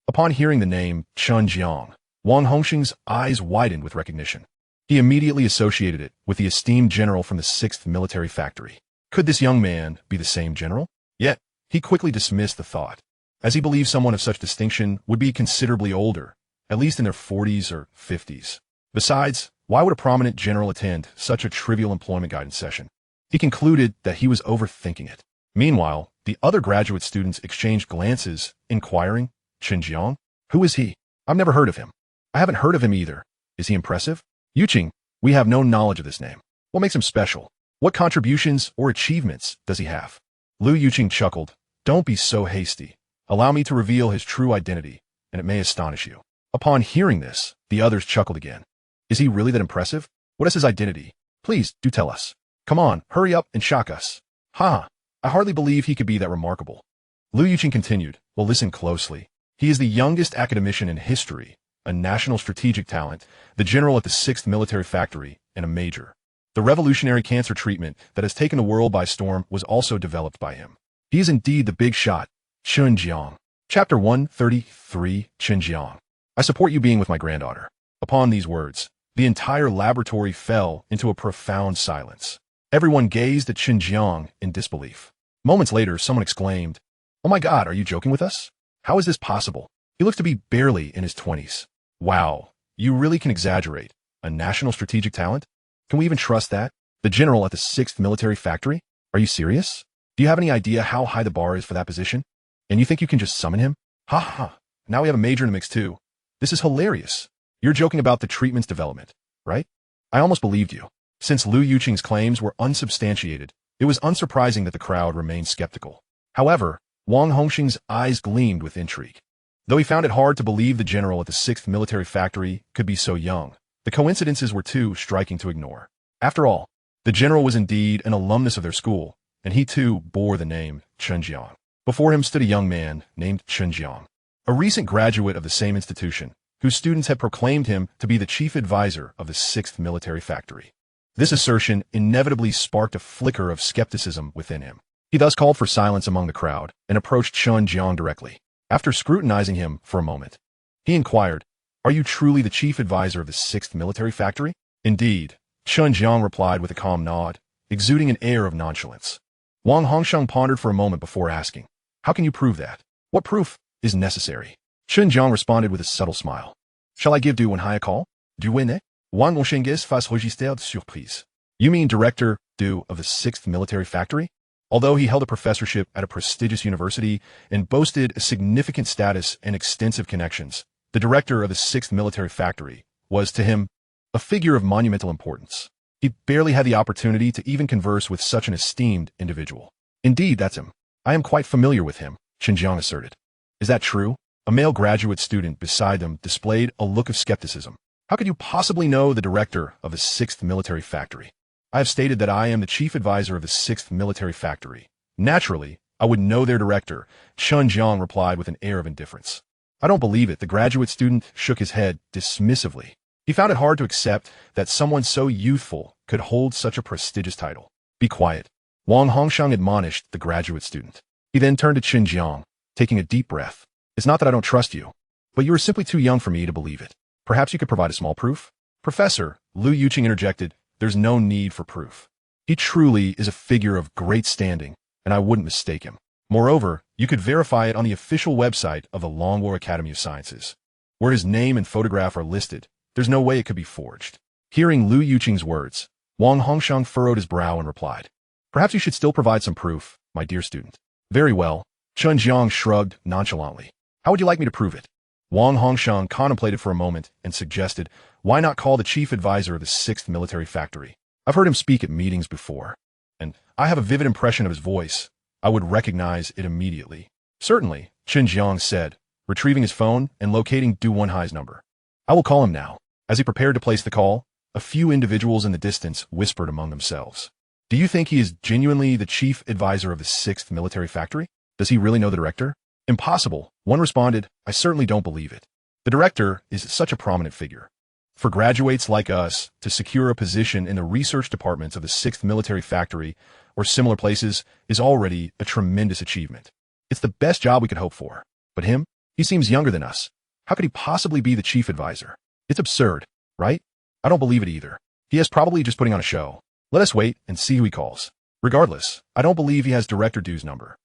Upon hearing the name Chen Jiang, Wang Hongxing's eyes widened with recognition. He immediately associated it with the esteemed general from the 6th Military Factory. Could this young man be the same general? Yet, he quickly dismissed the thought, as he believed someone of such distinction would be considerably older, at least in their 40s or 50s. Besides, why would a prominent general attend such a trivial employment guidance session? He concluded that he was overthinking it. Meanwhile, the other graduate students exchanged glances, inquiring, "Chen Jiang? Who is he? I've never heard of him." "I haven't heard of him either. Is he impressive?" "Yuqing, we have no knowledge of this name. What makes him special? What contributions or achievements does he have?" Lu Yuqing chuckled. "Don't be so hasty. Allow me to reveal his true identity, and it may astonish you." Upon hearing this, the others chuckled again. "Is he really that impressive? What is his identity? Please, do tell us. Come on, hurry up and shock us." "Ha! I hardly believe he could be that remarkable." Lu Yuqing continued, "Well, listen closely. He is the youngest academician in history, a national strategic talent, the general at the 6th Military Factory, and a major. The revolutionary cancer treatment that has taken the world by storm was also developed by him. He is indeed the big shot, Chen Jiang." Chapter 133, Chen Jiang. "I support you being with my granddaughter." Upon these words, the entire laboratory fell into a profound silence. Everyone gazed at Chen Jiang in disbelief. Moments later, someone exclaimed, "Oh my God, are you joking with us? How is this possible?" He looks to be barely in his 20s. Wow, you really can exaggerate. A national strategic talent? Can we even trust that? The general at the 6th Military Factory? Are you serious? Do you have any idea how high the bar is for that position? And you think you can just summon him? Ha ha. Now we have a major in the mix too. This is hilarious. You're joking about the treatment's development, right? I almost believed you. Since Lu Yuqing's claims were unsubstantiated, it was unsurprising that the crowd remained skeptical. However, Wang Hongxing's eyes gleamed with intrigue. Though he found it hard to believe the general at the 6th Military Factory could be so young, the coincidences were too striking to ignore. After all, the general was indeed an alumnus of their school, and he too bore the name Chen Jiang. Before him stood a young man named Chen Jiang, a recent graduate of the same institution, whose students had proclaimed him to be the chief advisor of the 6th Military Factory. This assertion inevitably sparked a flicker of skepticism within him. He thus called for silence among the crowd and approached Chen Jiang directly. After scrutinizing him for a moment, he inquired, "Are you truly the chief advisor of the 6th Military Factory?" "Indeed," Chen Jiang replied with a calm nod, exuding an air of nonchalance. Wang Hongxiang pondered for a moment before asking, "How can you prove that? What proof is necessary?" Chen Jiang responded with a subtle smile. "Shall I give Du Wenhai a call? Du Wenhai? Wang Hongxing face register de surprise." "You mean Director Du of the 6th Military Factory?" Although he held a professorship at a prestigious university and boasted a significant status and extensive connections, the director of the 6th Military Factory was, to him, a figure of monumental importance. He barely had the opportunity to even converse with such an esteemed individual. "Indeed, that's him. I am quite familiar with him," Chen Jiang asserted. "Is that true?" A male graduate student beside them displayed a look of skepticism. "How could you possibly know the director of the 6th Military Factory?" "I have stated that I am the chief advisor of the 6th Military Factory. Naturally, I would know their director," Chen Jiang replied with an air of indifference. "I don't believe it." The graduate student shook his head dismissively. He found it hard to accept that someone so youthful could hold such a prestigious title. "Be quiet," Wang Hongxiang admonished the graduate student. He then turned to Chen Jiang, taking a deep breath. "It's not that I don't trust you, but you are simply too young for me to believe it. Perhaps you could provide a small proof?" "Professor," Lu Yuqing interjected, "there's no need for proof. He truly is a figure of great standing, and I wouldn't mistake him. Moreover, you could verify it on the official website of the Longwo Academy of Sciences, where his name and photograph are listed. There's no way it could be forged." Hearing Lu Yuqing's words, Wang Hongxiang furrowed his brow and replied, "Perhaps you should still provide some proof, my dear student." "Very well." Chen Jiang shrugged nonchalantly. "How would you like me to prove it?" Wang Hongxiang contemplated for a moment and suggested, "Why not call the chief advisor of the 6th Military Factory? I've heard him speak at meetings before, and I have a vivid impression of his voice. I would recognize it immediately." "Certainly," Chen Jiang said, retrieving his phone and locating Du Wenhai's number. "I will call him now." As he prepared to place the call, a few individuals in the distance whispered among themselves, "Do you think he is genuinely the chief advisor of the 6th Military Factory? Does he really know the director?" "Impossible," one responded. "I certainly don't believe it. The director is such a prominent figure. For graduates like us to secure a position in the research departments of the 6th Military Factory or similar places is already a tremendous achievement. It's the best job we could hope for. But him? He seems younger than us. How could he possibly be the chief advisor? It's absurd, right? I don't believe it either. He is probably just putting on a show. Let us wait and see who he calls. Regardless, I don't believe he has Director Du's number.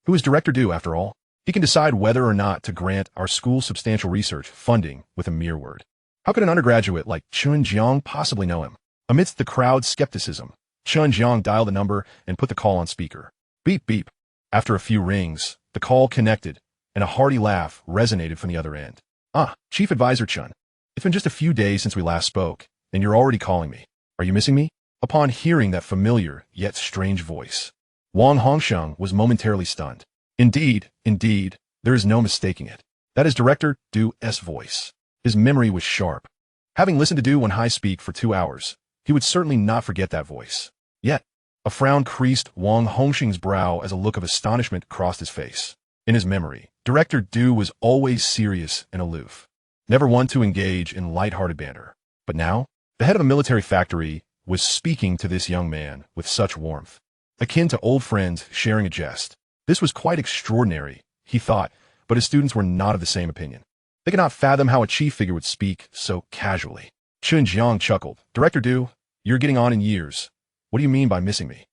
Who is Director Du, after all? He can decide whether or not to grant our school's substantial research funding with a mere word. How could an undergraduate like Chen Jiang possibly know him?" Amidst the crowd's skepticism, Chen Jiang dialed the number and put the call on speaker. Beep, beep. After a few rings, the call connected, and a hearty laugh resonated from the other end. "Ah, Chief Advisor Chen. It's been just a few days since we last spoke, and you're already calling me. Are you missing me?" Upon hearing that familiar yet strange voice, Wang Hongxiang was momentarily stunned. Indeed, there is no mistaking it. That is Director Du's voice. His memory was sharp. Having listened to Du Wenhai speak for 2 hours, he would certainly not forget that voice. Yet, a frown creased Wang Hongxing's brow as a look of astonishment crossed his face. In his memory, Director Du was always serious and aloof, never one to engage in light-hearted banter. But now, the head of a military factory was speaking to this young man with such warmth, akin to old friends sharing a jest. This was quite extraordinary, he thought, but his students were not of the same opinion. They could not fathom how a chief figure would speak so casually. Chen Jiang chuckled. "Director Du, you're getting on in years. What do you mean by missing me?"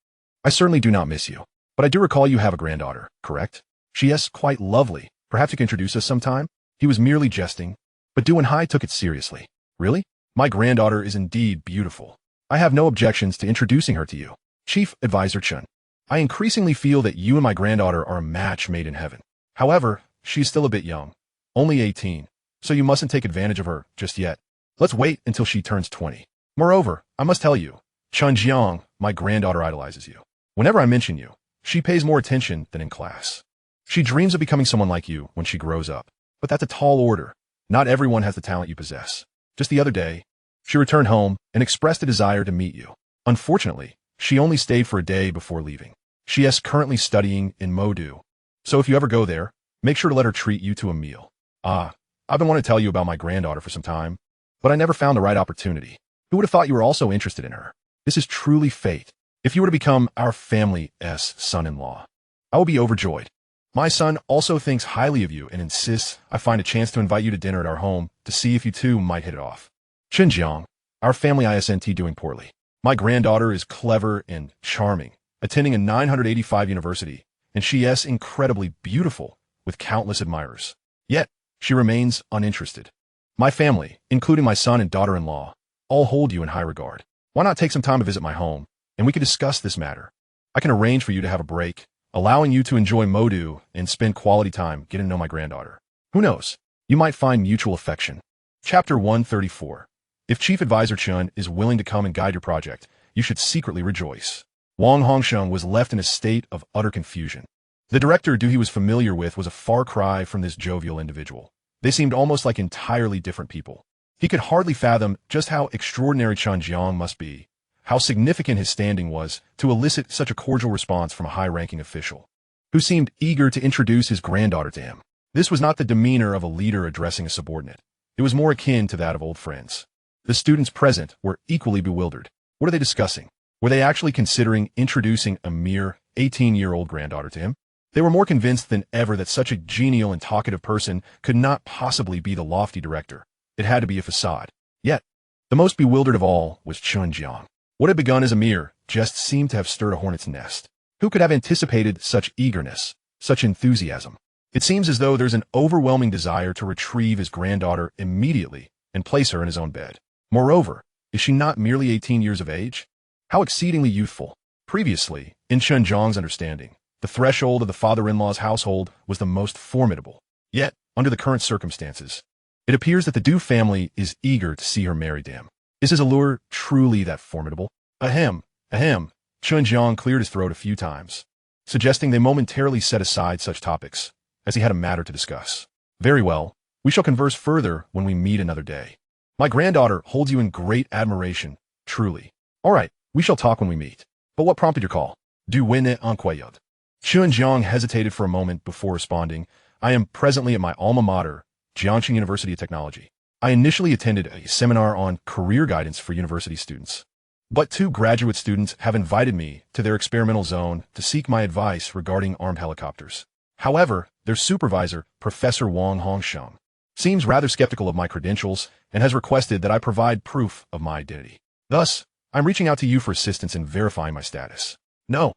"I certainly do not miss you, but I do recall you have a granddaughter, correct? She is quite lovely. Perhaps you can introduce us sometime?" He was merely jesting, but Du Hai took it seriously. Really? My granddaughter is indeed beautiful. I have no objections to introducing her to you. Chief Advisor Chen. I increasingly feel that you and my granddaughter are a match made in heaven. However, she's still a bit young. Only 18. So you mustn't take advantage of her just yet. Let's wait until she turns 20. Moreover, I must tell you, Chen Jiang, my granddaughter idolizes you. Whenever I mention you, she pays more attention than in class. She dreams of becoming someone like you when she grows up. But that's a tall order. Not everyone has the talent you possess. Just the other day, she returned home and expressed a desire to meet you. Unfortunately, she only stayed for a day before leaving. She is currently studying in Modu. So if you ever go there, make sure to let her treat you to a meal. I've been wanting to tell you about my granddaughter for some time, but I never found the right opportunity. Who would have thought you were also interested in her? This is truly fate. If you were to become our family's son-in-law, I will be overjoyed. My son also thinks highly of you and insists I find a chance to invite you to dinner at our home to see if you two might hit it off. Chen Jiang, our family isn't doing poorly. My granddaughter is clever and charming, attending a 985 university, and she is incredibly beautiful with countless admirers. Yet, she remains uninterested. My family, including my son and daughter-in-law, all hold you in high regard. Why not take some time to visit my home, and we can discuss this matter. I can arrange for you to have a break, allowing you to enjoy Modu and spend quality time getting to know my granddaughter. Who knows? You might find mutual affection. Chapter 134. If Chief Advisor Chen is willing to come and guide your project, you should secretly rejoice. Wang Hongsheng was left in a state of utter confusion. The director Du he was familiar with was a far cry from this jovial individual. They seemed almost like entirely different people. He could hardly fathom just how extraordinary Chen Jiang must be, how significant his standing was to elicit such a cordial response from a high-ranking official, who seemed eager to introduce his granddaughter to him. This was not the demeanor of a leader addressing a subordinate. It was more akin to that of old friends. The students present were equally bewildered. What are they discussing? Were they actually considering introducing a mere 18-year-old granddaughter to him? They were more convinced than ever that such a genial and talkative person could not possibly be the lofty director. It had to be a facade. Yet, the most bewildered of all was Chen Jiang. What had begun as a mere jest seemed to have stirred a hornet's nest. Who could have anticipated such eagerness, such enthusiasm? It seems as though there's an overwhelming desire to retrieve his granddaughter immediately and place her in his own bed. Moreover, is she not merely 18 years of age? How exceedingly youthful. Previously, in Chen Jiang's understanding, the threshold of the father-in-law's household was the most formidable. Yet, under the current circumstances, it appears that the Du family is eager to see her married to him. Is his allure truly that formidable? Ahem. Chen Jiang cleared his throat a few times, suggesting they momentarily set aside such topics, as he had a matter to discuss. Very well, we shall converse further when we meet another day. My granddaughter holds you in great admiration, truly. All right, we shall talk when we meet. But what prompted your call? Du wenne enquayod. Chen Jiang hesitated for a moment before responding. I am presently at my alma mater, Jiangxing University of Technology. I initially attended a seminar on career guidance for university students. But 2 graduate students have invited me to their experimental zone to seek my advice regarding armed helicopters. However, their supervisor, Professor Wang Hongsheng, seems rather skeptical of my credentials and has requested that I provide proof of my identity. Thus, I'm reaching out to you for assistance in verifying my status. No.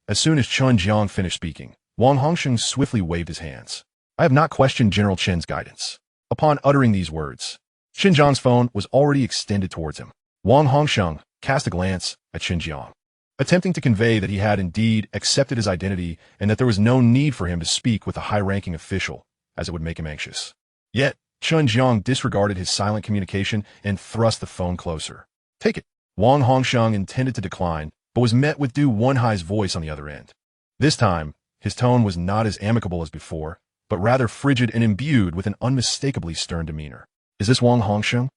As soon as Chen Jiang finished speaking, Wang Hongsheng swiftly waved his hands. I have not questioned General Chen's guidance. Upon uttering these words, Chen Jiang's phone was already extended towards him. Wang Hongsheng cast a glance at Chen Jiang, attempting to convey that he had indeed accepted his identity and that there was no need for him to speak with a high-ranking official, as it would make him anxious. Yet, Chen Jiang disregarded his silent communication and thrust the phone closer. Take it. Wang Hongsheng intended to decline, but was met with Du Wenhai's voice on the other end. This time, his tone was not as amicable as before, but rather frigid and imbued with an unmistakably stern demeanor. Is this Wang Hongsheng?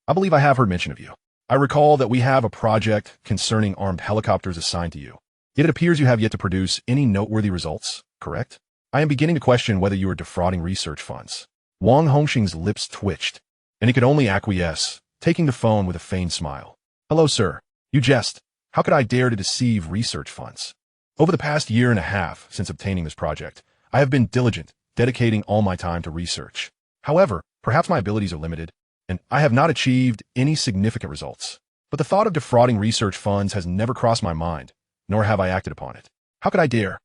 I believe I have heard mention of you. I recall that we have a project concerning armed helicopters assigned to you. Yet it appears you have yet to produce any noteworthy results, correct? I am beginning to question whether you are defrauding research funds. Wang Hongsheng's lips twitched, and he could only acquiesce, taking the phone with a feigned smile. Hello, sir. You jest. How could I dare to deceive research funds? Over the past year and a half since obtaining this project, I have been diligent, dedicating all my time to research. However, perhaps my abilities are limited, and I have not achieved any significant results. But the thought of defrauding research funds has never crossed my mind, nor have I acted upon it. How could I dare?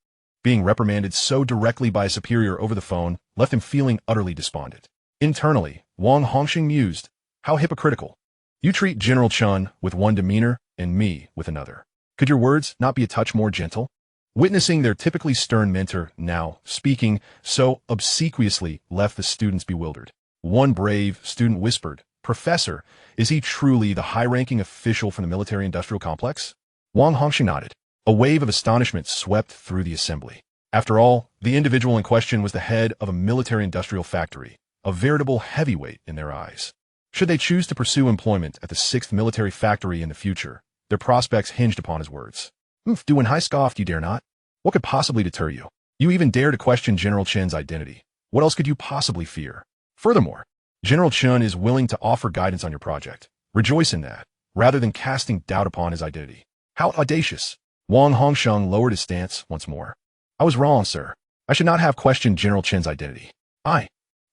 Being reprimanded so directly by a superior over the phone left him feeling utterly despondent. Internally, Wang Hongxing mused, how hypocritical. You treat General Chen with one demeanor and me with another. Could your words not be a touch more gentle? Witnessing their typically stern mentor now speaking so obsequiously left the students bewildered. One brave student whispered, Professor, is he truly the high-ranking official from the military-industrial complex? Wang Hongxing nodded. A wave of astonishment swept through the assembly. After all, the individual in question was the head of a military-industrial factory, a veritable heavyweight in their eyes. Should they choose to pursue employment at the 6th military factory in the future, their prospects hinged upon his words. Du Wenhai scoffed, you dare not? What could possibly deter you? You even dare to question General Chen's identity. What else could you possibly fear? Furthermore, General Chen is willing to offer guidance on your project. Rejoice in that, rather than casting doubt upon his identity. How audacious! Wang Hongxing lowered his stance once more. I was wrong, sir. I should not have questioned General Chen's identity.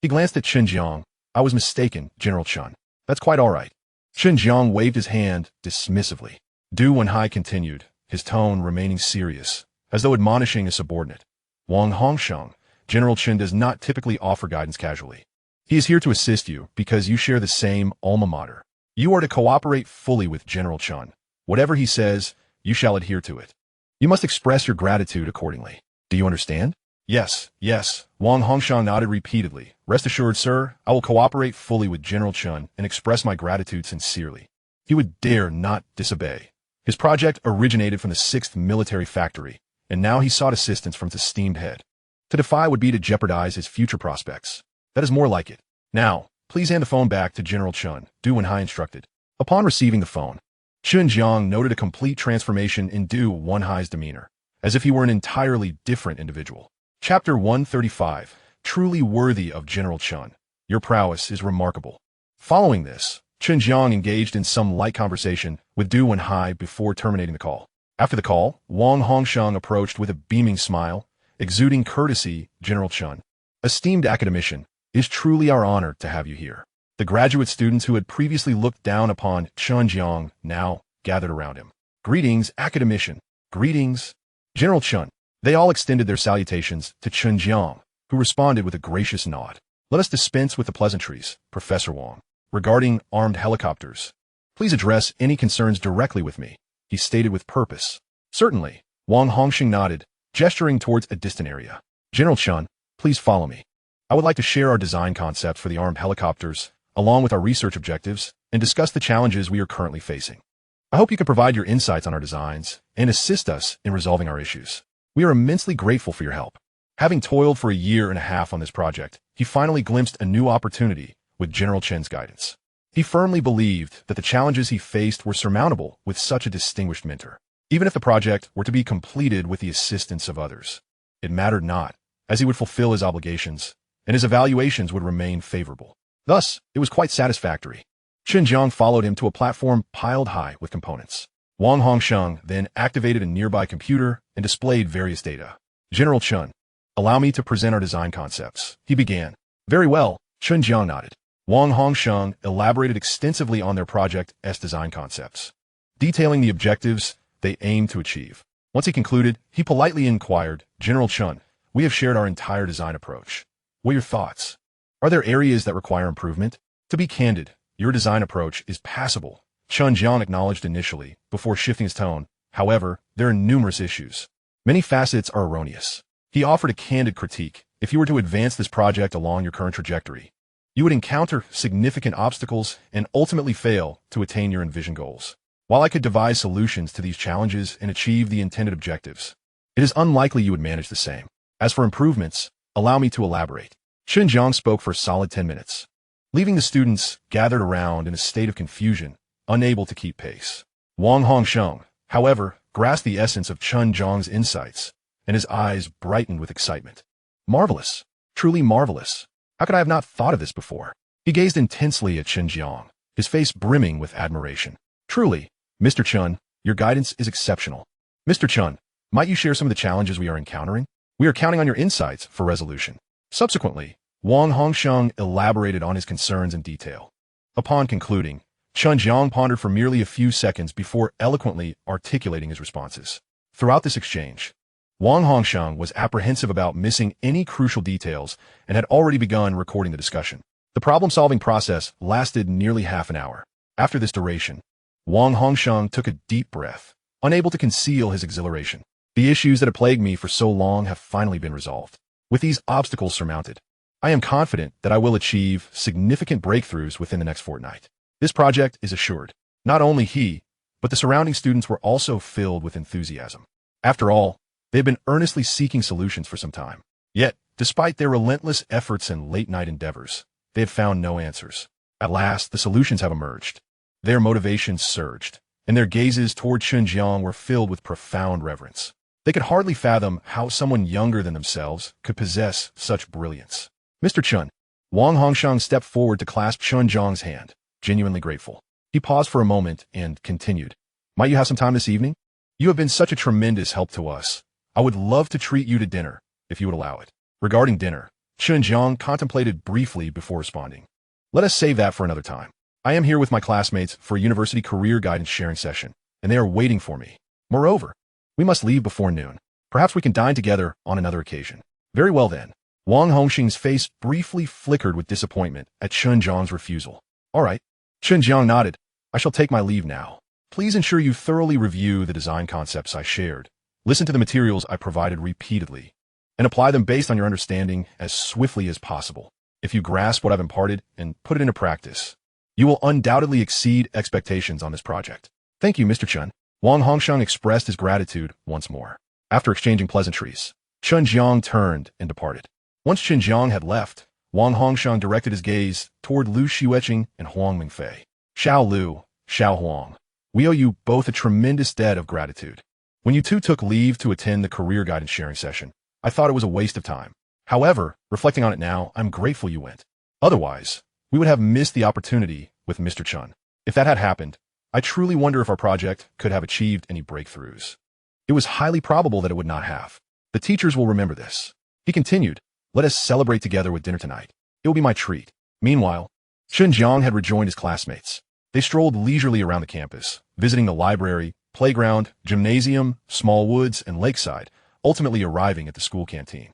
He glanced at Chen Jiang. I was mistaken, General Chen. That's quite all right. Chen Jiang waved his hand dismissively. Du Wenhai continued, his tone remaining serious, as though admonishing a subordinate. Wang Hongxing, General Chen does not typically offer guidance casually. He is here to assist you because you share the same alma mater. You are to cooperate fully with General Chen. Whatever he says, you shall adhere to it. You must express your gratitude accordingly. Do you understand? Yes. Wang Hongxing nodded repeatedly. Rest assured, sir, I will cooperate fully with General Chen and express my gratitude sincerely. He would dare not disobey. His project originated from the 6th military factory, and now he sought assistance from its esteemed head. To defy would be to jeopardize his future prospects. That is more like it. Now, please hand the phone back to General Chen, Du Wenhai instructed. Upon receiving the phone, Chen Jiang noted a complete transformation in Du Wenhai's demeanor, as if he were an entirely different individual. Chapter 135, Truly Worthy of General Chen. Your prowess is remarkable. Following this, Chen Jiang engaged in some light conversation with Du Wenhai before terminating the call. After the call, Wang Hongxing approached with a beaming smile, exuding courtesy, General Chen. Esteemed academician, it is truly our honor to have you here. The graduate students who had previously looked down upon Chen Jiang now gathered around him. Greetings, academician. Greetings, General Chen. They all extended their salutations to Chen Jiang, who responded with a gracious nod. Let us dispense with the pleasantries, Professor Wang. Regarding armed helicopters, please address any concerns directly with me, he stated with purpose. Certainly, Wang Hongxing nodded, gesturing towards a distant area. General Chen, please follow me. I would like to share our design concept for the armed helicopters, along with our research objectives, and discuss the challenges we are currently facing. I hope you can provide your insights on our designs and assist us in resolving our issues. We are immensely grateful for your help. Having toiled for a year and a half on this project, he finally glimpsed a new opportunity with General Chen's guidance. He firmly believed that the challenges he faced were surmountable with such a distinguished mentor. Even if the project were to be completed with the assistance of others, it mattered not, as he would fulfill his obligations, and his evaluations would remain favorable. Thus, it was quite satisfactory. Chen Jiang followed him to a platform piled high with components. Wang Hongxing then activated a nearby computer and displayed various data. General Chen, allow me to present our design concepts, he began. Very well, Chen Jiang nodded. Wang Hongxing elaborated extensively on their project's design concepts, detailing the objectives they aimed to achieve. Once he concluded, he politely inquired, General Chen, we have shared our entire design approach. What are your thoughts? Are there areas that require improvement? To be candid, your design approach is passable, Chen Jiang acknowledged initially, before shifting his tone. However, there are numerous issues. Many facets are erroneous. He offered a candid critique. If you were to advance this project along your current trajectory, you would encounter significant obstacles and ultimately fail to attain your envisioned goals. While I could devise solutions to these challenges and achieve the intended objectives, it is unlikely you would manage the same. As for improvements, allow me to elaborate. Chen Jiang spoke for a solid 10 minutes, leaving the students gathered around in a state of confusion, unable to keep pace. Wang Hongxing, however, grasped the essence of Chen Jiang's insights, and his eyes brightened with excitement. Marvelous. Truly marvelous. How could I have not thought of this before? He gazed intensely at Chen Jiang, his face brimming with admiration. Truly, Mr. Chen, your guidance is exceptional. Mr. Chen, might you share some of the challenges we are encountering? We are counting on your insights for resolution. Subsequently, Wang Hongxing elaborated on his concerns in detail. Upon concluding, Chen Jiang pondered for merely a few seconds before eloquently articulating his responses. Throughout this exchange, Wang Hongsheng was apprehensive about missing any crucial details and had already begun recording the discussion. The problem-solving process lasted nearly half an hour. After this duration, Wang Hongsheng took a deep breath, unable to conceal his exhilaration. The issues that had plagued me for so long have finally been resolved. With these obstacles surmounted, I am confident that I will achieve significant breakthroughs within the next fortnight. This project is assured. Not only he, but the surrounding students were also filled with enthusiasm. After all, they had been earnestly seeking solutions for some time. Yet, despite their relentless efforts and late-night endeavors, they have found no answers. At last, the solutions have emerged. Their motivations surged, and their gazes toward Chen Jiang were filled with profound reverence. They could hardly fathom how someone younger than themselves could possess such brilliance. Mr. Chen. Wang Hongsheng stepped forward to clasp Chen Jiang's hand, genuinely grateful. He paused for a moment and continued. Might you have some time this evening? You have been such a tremendous help to us. I would love to treat you to dinner, if you would allow it. Regarding dinner, Chen Jiang contemplated briefly before responding. Let us save that for another time. I am here with my classmates for a university career guidance sharing session, and they are waiting for me. Moreover, we must leave before noon. Perhaps we can dine together on another occasion. Very well then. Wang Hongsheng's face briefly flickered with disappointment at Chen Jiang's refusal. All right. Chen Jiang nodded. I shall take my leave now. Please ensure you thoroughly review the design concepts I shared. Listen to the materials I provided repeatedly, and apply them based on your understanding as swiftly as possible. If you grasp what I've imparted and put it into practice, you will undoubtedly exceed expectations on this project. Thank you, Mr. Chen. Wang Hongsheng expressed his gratitude once more. After exchanging pleasantries, Chen Jiang turned and departed. Once Chen Jiang had left, Wang Hongsheng directed his gaze toward Lu Xueqing and Huang Mingfei. Xiao Lu, Xiao Huang, we owe you both a tremendous debt of gratitude. When you two took leave to attend the career guidance sharing session, I thought it was a waste of time. However, reflecting on it now, I'm grateful you went. Otherwise, we would have missed the opportunity with Mr. Chen. If that had happened, I truly wonder if our project could have achieved any breakthroughs. It was highly probable that it would not have. The teachers will remember this. He continued, let us celebrate together with dinner tonight. It will be my treat. Meanwhile, Chen Jiang had rejoined his classmates. They strolled leisurely around the campus, visiting the library, playground, gymnasium, small woods, and lakeside, ultimately arriving at the school canteen.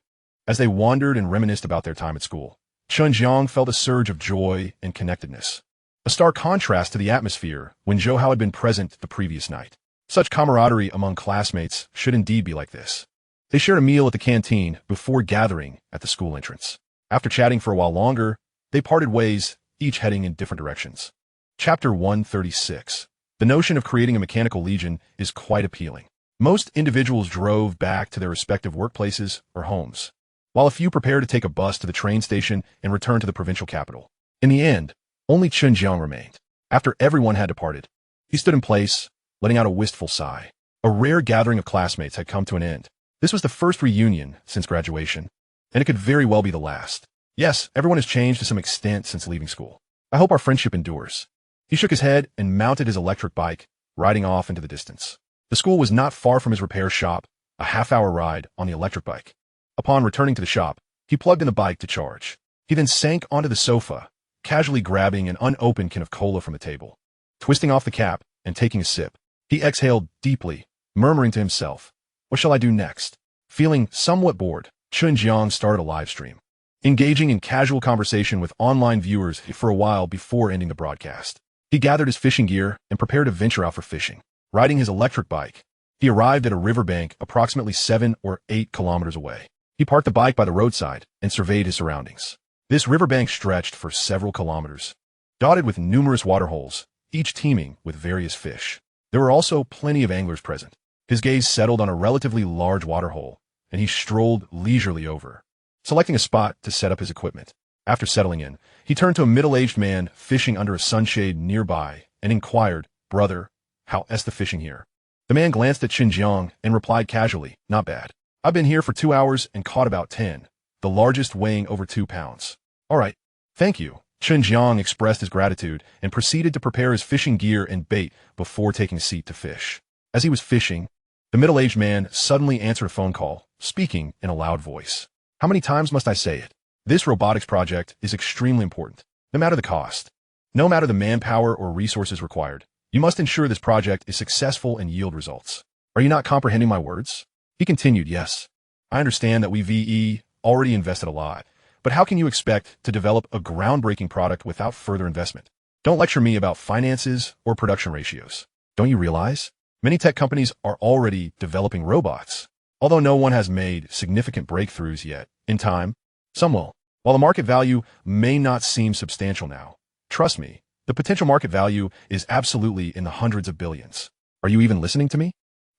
As they wandered and reminisced about their time at school, Chen Jiang felt a surge of joy and connectedness. A stark contrast to the atmosphere when Zhou Hao had been present the previous night. Such camaraderie among classmates should indeed be like this. They shared a meal at the canteen before gathering at the school entrance. After chatting for a while longer, they parted ways, each heading in different directions. Chapter 136. The notion of creating a mechanical legion is quite appealing. Most individuals drove back to their respective workplaces or homes, while a few prepared to take a bus to the train station and return to the provincial capital. In the end, only Chen Jiang remained. After everyone had departed, he stood in place, letting out a wistful sigh. A rare gathering of classmates had come to an end. This was the first reunion since graduation, and it could very well be the last. Yes, everyone has changed to some extent since leaving school. I hope our friendship endures. He shook his head and mounted his electric bike, riding off into the distance. The school was not far from his repair shop, a half-hour ride on the electric bike. Upon returning to the shop, he plugged in the bike to charge. He then sank onto the sofa, casually grabbing an unopened can of cola from the table. Twisting off the cap and taking a sip, he exhaled deeply, murmuring to himself, what shall I do next? Feeling somewhat bored, Chen Jiang started a live stream, engaging in casual conversation with online viewers for a while before ending the broadcast. He gathered his fishing gear and prepared to venture out for fishing. Riding his electric bike, he arrived at a riverbank approximately 7 or 8 kilometers away. He parked the bike by the roadside and surveyed his surroundings. This riverbank stretched for several kilometers, dotted with numerous waterholes, each teeming with various fish. There were also plenty of anglers present. His gaze settled on a relatively large waterhole, and he strolled leisurely over, selecting a spot to set up his equipment. After settling in, he turned to a middle-aged man fishing under a sunshade nearby and inquired, Brother, how is the fishing here? The man glanced at Chen Jiang and replied casually, Not bad. I've been here for 2 hours and caught about 10, the largest weighing over 2 pounds. All right, thank you. Chen Jiang expressed his gratitude and proceeded to prepare his fishing gear and bait before taking a seat to fish. As he was fishing, the middle-aged man suddenly answered a phone call, speaking in a loud voice. How many times must I say it? This robotics project is extremely important. No matter the cost, no matter the manpower or resources required, you must ensure this project is successful and yield results. Are you not comprehending my words? He continued, yes. I understand that we VE already invested a lot, but how can you expect to develop a groundbreaking product without further investment? Don't lecture me about finances or production ratios. Don't you realize? Many tech companies are already developing robots. Although no one has made significant breakthroughs yet, in time, some will. While the market value may not seem substantial now, trust me, the potential market value is absolutely in the hundreds of billions. Are you even listening to me?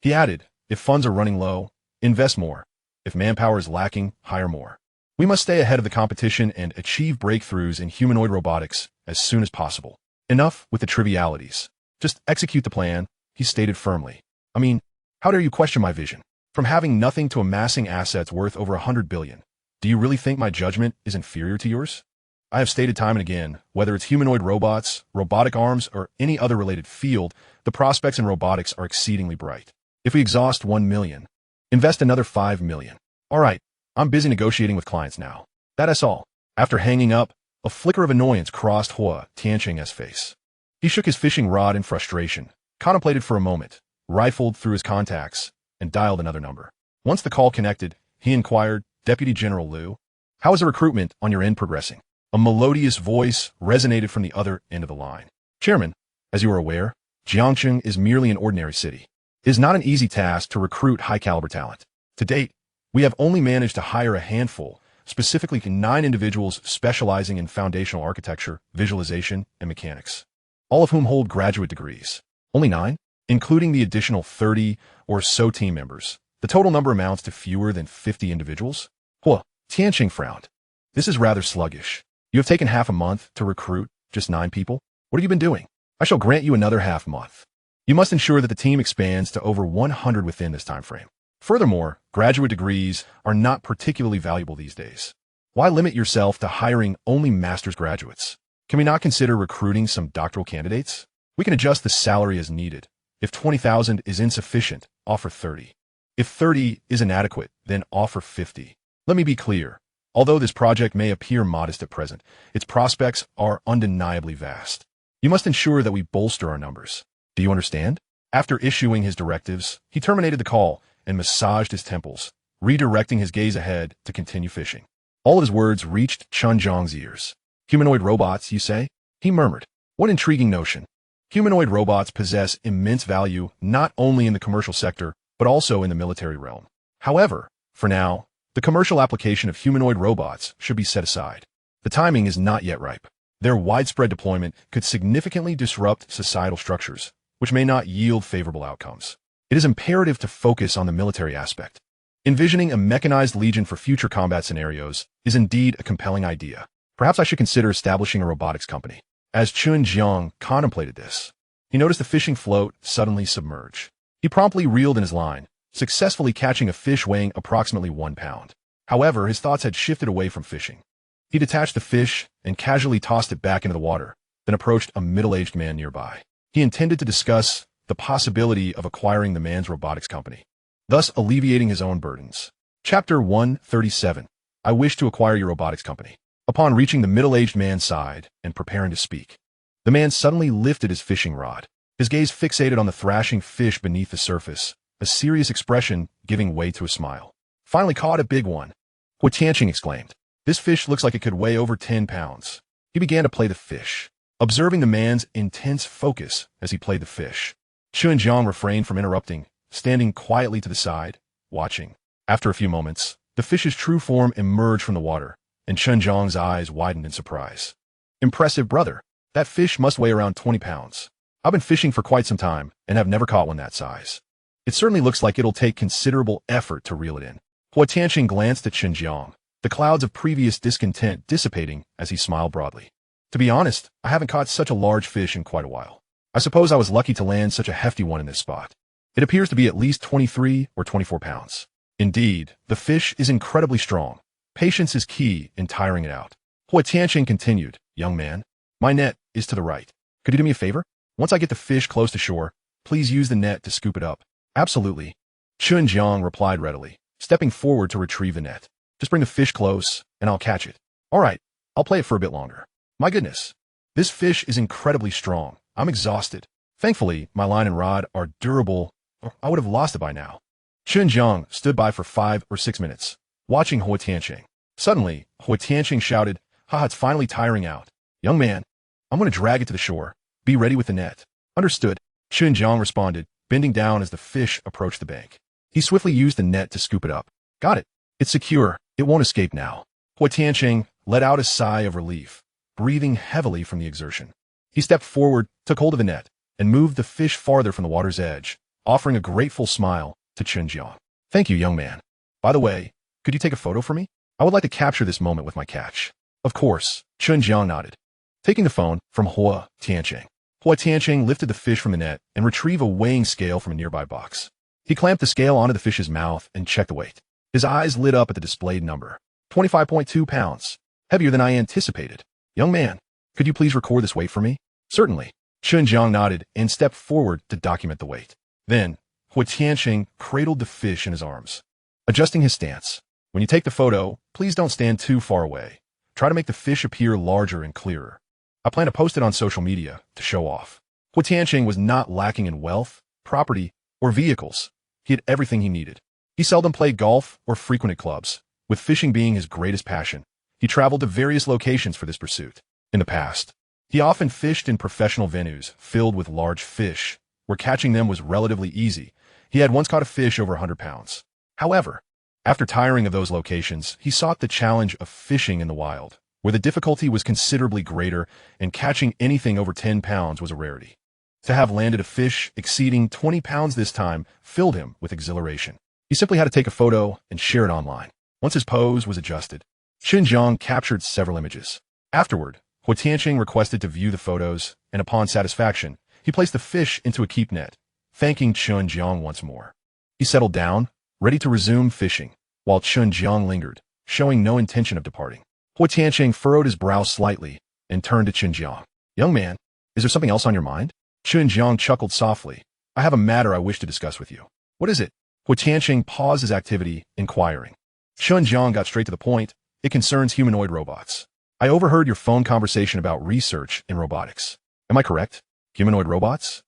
He added, if funds are running low, invest more. If manpower is lacking, hire more. We must stay ahead of the competition and achieve breakthroughs in humanoid robotics as soon as possible. Enough with the trivialities. Just execute the plan, he stated firmly. I mean, how dare you question my vision? From having nothing to amassing assets worth over 100 billion. Do you really think my judgment is inferior to yours? I have stated time and again, whether it's humanoid robots, robotic arms, or any other related field, the prospects in robotics are exceedingly bright. If we exhaust 1 million, invest another 5 million. All right, I'm busy negotiating with clients now. That's all. After hanging up, a flicker of annoyance crossed Hua Tianqing's face. He shook his fishing rod in frustration, contemplated for a moment, rifled through his contacts, and dialed another number. Once the call connected, he inquired, Deputy General Liu, how is the recruitment on your end progressing? A melodious voice resonated from the other end of the line. Chairman, as you are aware, Jiangcheng is merely an ordinary city. It is not an easy task to recruit high-caliber talent. To date, we have only managed to hire a handful, specifically 9 individuals specializing in foundational architecture, visualization, and mechanics, all of whom hold graduate degrees. Only 9? Including the additional 30 or so team members. The total number amounts to fewer than 50 individuals? Hua Tianqing frowned. This is rather sluggish. You have taken half a month to recruit just 9 people? What have you been doing? I shall grant you another half month. You must ensure that the team expands to over 100 within this time frame. Furthermore, graduate degrees are not particularly valuable these days. Why limit yourself to hiring only master's graduates? Can we not consider recruiting some doctoral candidates? We can adjust the salary as needed. If 20,000 is insufficient, offer 30. If 30 is inadequate, then offer 50. Let me be clear. Although this project may appear modest at present, its prospects are undeniably vast. You must ensure that we bolster our numbers. Do you understand? After issuing his directives, he terminated the call and massaged his temples, redirecting his gaze ahead to continue fishing. All of his words reached Chen Jiang's ears. Humanoid robots, you say? He murmured. What intriguing notion. Humanoid robots possess immense value not only in the commercial sector, but also in the military realm. However, for now, the commercial application of humanoid robots should be set aside. The timing is not yet ripe. Their widespread deployment could significantly disrupt societal structures, which may not yield favorable outcomes. It is imperative to focus on the military aspect. Envisioning a mechanized legion for future combat scenarios is indeed a compelling idea. Perhaps I should consider establishing a robotics company. As Chen Jiang contemplated this, he noticed the fishing float suddenly submerge. He promptly reeled in his line, successfully catching a fish weighing approximately 1 pound. However, his thoughts had shifted away from fishing. He detached the fish and casually tossed it back into the water, then approached a middle-aged man nearby. He intended to discuss the possibility of acquiring the man's robotics company, thus alleviating his own burdens. Chapter 137. I wish to acquire your robotics company. Upon reaching the middle-aged man's side and preparing to speak, the man suddenly lifted his fishing rod, his gaze fixated on the thrashing fish beneath the surface, a serious expression giving way to a smile. Finally caught a big one, Hua Tianqing exclaimed. This fish looks like it could weigh over 10 pounds. He began to play the fish, observing the man's intense focus as he played the fish. Chen Jiang refrained from interrupting, standing quietly to the side, watching. After a few moments, the fish's true form emerged from the water, and Chen Jiang's eyes widened in surprise. Impressive, brother. That fish must weigh around 20 pounds. I've been fishing for quite some time and have never caught one that size. It certainly looks like it'll take considerable effort to reel it in. Hua Tianqing glanced at Chen Jiang, the clouds of previous discontent dissipating as he smiled broadly. To be honest, I haven't caught such a large fish in quite a while. I suppose I was lucky to land such a hefty one in this spot. It appears to be at least 23 or 24 pounds. Indeed, the fish is incredibly strong. Patience is key in tiring it out. Hua Tianqing continued, young man, my net is to the right. Could you do me a favor? Once I get the fish close to shore, please use the net to scoop it up. Absolutely. Chen Jiang replied readily, stepping forward to retrieve the net. Just bring the fish close, and I'll catch it. All right, I'll play it for a bit longer. My goodness, this fish is incredibly strong. I'm exhausted. Thankfully, my line and rod are durable, or I would have lost it by now. Chen Jiang stood by for 5 or 6 minutes, watching Hua Tianqing. Suddenly, Hua Tianqing shouted, "Haha, it's finally tiring out. Young man, I'm going to drag it to the shore. Be ready with the net." Understood, Chen Jiang responded, bending down as the fish approached the bank. He swiftly used the net to scoop it up. Got it. It's secure. It won't escape now. Hua Tianqing let out a sigh of relief, breathing heavily from the exertion. He stepped forward, took hold of the net, and moved the fish farther from the water's edge, offering a grateful smile to Chen Jiang. "Thank you, young man. By the way, could you take a photo for me? I would like to capture this moment with my catch." "Of course," Chen Jiang nodded, taking the phone from Hua Tianqing. Hua Tianqing lifted the fish from the net and retrieved a weighing scale from a nearby box. He clamped the scale onto the fish's mouth and checked the weight. His eyes lit up at the displayed number. 25.2 pounds. Heavier than I anticipated. "Young man, could you please record this weight for me?" "Certainly." Chen Jiang nodded and stepped forward to document the weight. Then, Hua Tianqing cradled the fish in his arms, adjusting his stance. "When you take the photo, please don't stand too far away. Try to make the fish appear larger and clearer. I plan to post it on social media to show off." Hua Tianqing was not lacking in wealth, property, or vehicles. He had everything he needed. He seldom played golf or frequented clubs, with fishing being his greatest passion. He traveled to various locations for this pursuit. In the past, he often fished in professional venues filled with large fish, where catching them was relatively easy. He had once caught a fish over 100 pounds. However, after tiring of those locations, he sought the challenge of fishing in the wild, where the difficulty was considerably greater and catching anything over 10 pounds was a rarity. To have landed a fish exceeding 20 pounds this time filled him with exhilaration. He simply had to take a photo and share it online. Once his pose was adjusted, Chen Jiang captured several images. Afterward, Hua Tianqing requested to view the photos, and upon satisfaction, he placed the fish into a keep net, thanking Chen Jiang once more. He settled down, ready to resume fishing, while Chen Jiang lingered, showing no intention of departing. Hua Tianqing furrowed his brow slightly and turned to Chen Jiang. "Young man, is there something else on your mind?" Chen Jiang chuckled softly. "I have a matter I wish to discuss with you." "What is it?" Hua Tianqing paused his activity, inquiring. Chen Jiang got straight to the point. "It concerns humanoid robots. I overheard your phone conversation about research in robotics. Am I correct? Humanoid robots?"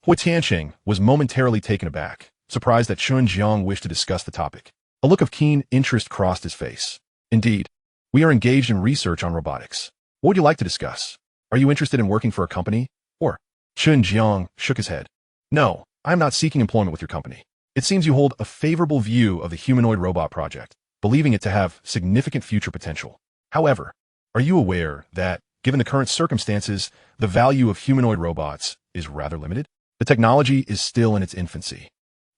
Hua Tianqing was momentarily taken aback, surprised that Chen Jiang wished to discuss the topic. A look of keen interest crossed his face. "Indeed, we are engaged in research on robotics. What would you like to discuss? Are you interested in working for a company? Or?" Chen Jiang shook his head. "No, I am not seeking employment with your company. It seems you hold a favorable view of the humanoid robot project, believing it to have significant future potential. However, are you aware that, given the current circumstances, the value of humanoid robots is rather limited? The technology is still in its infancy.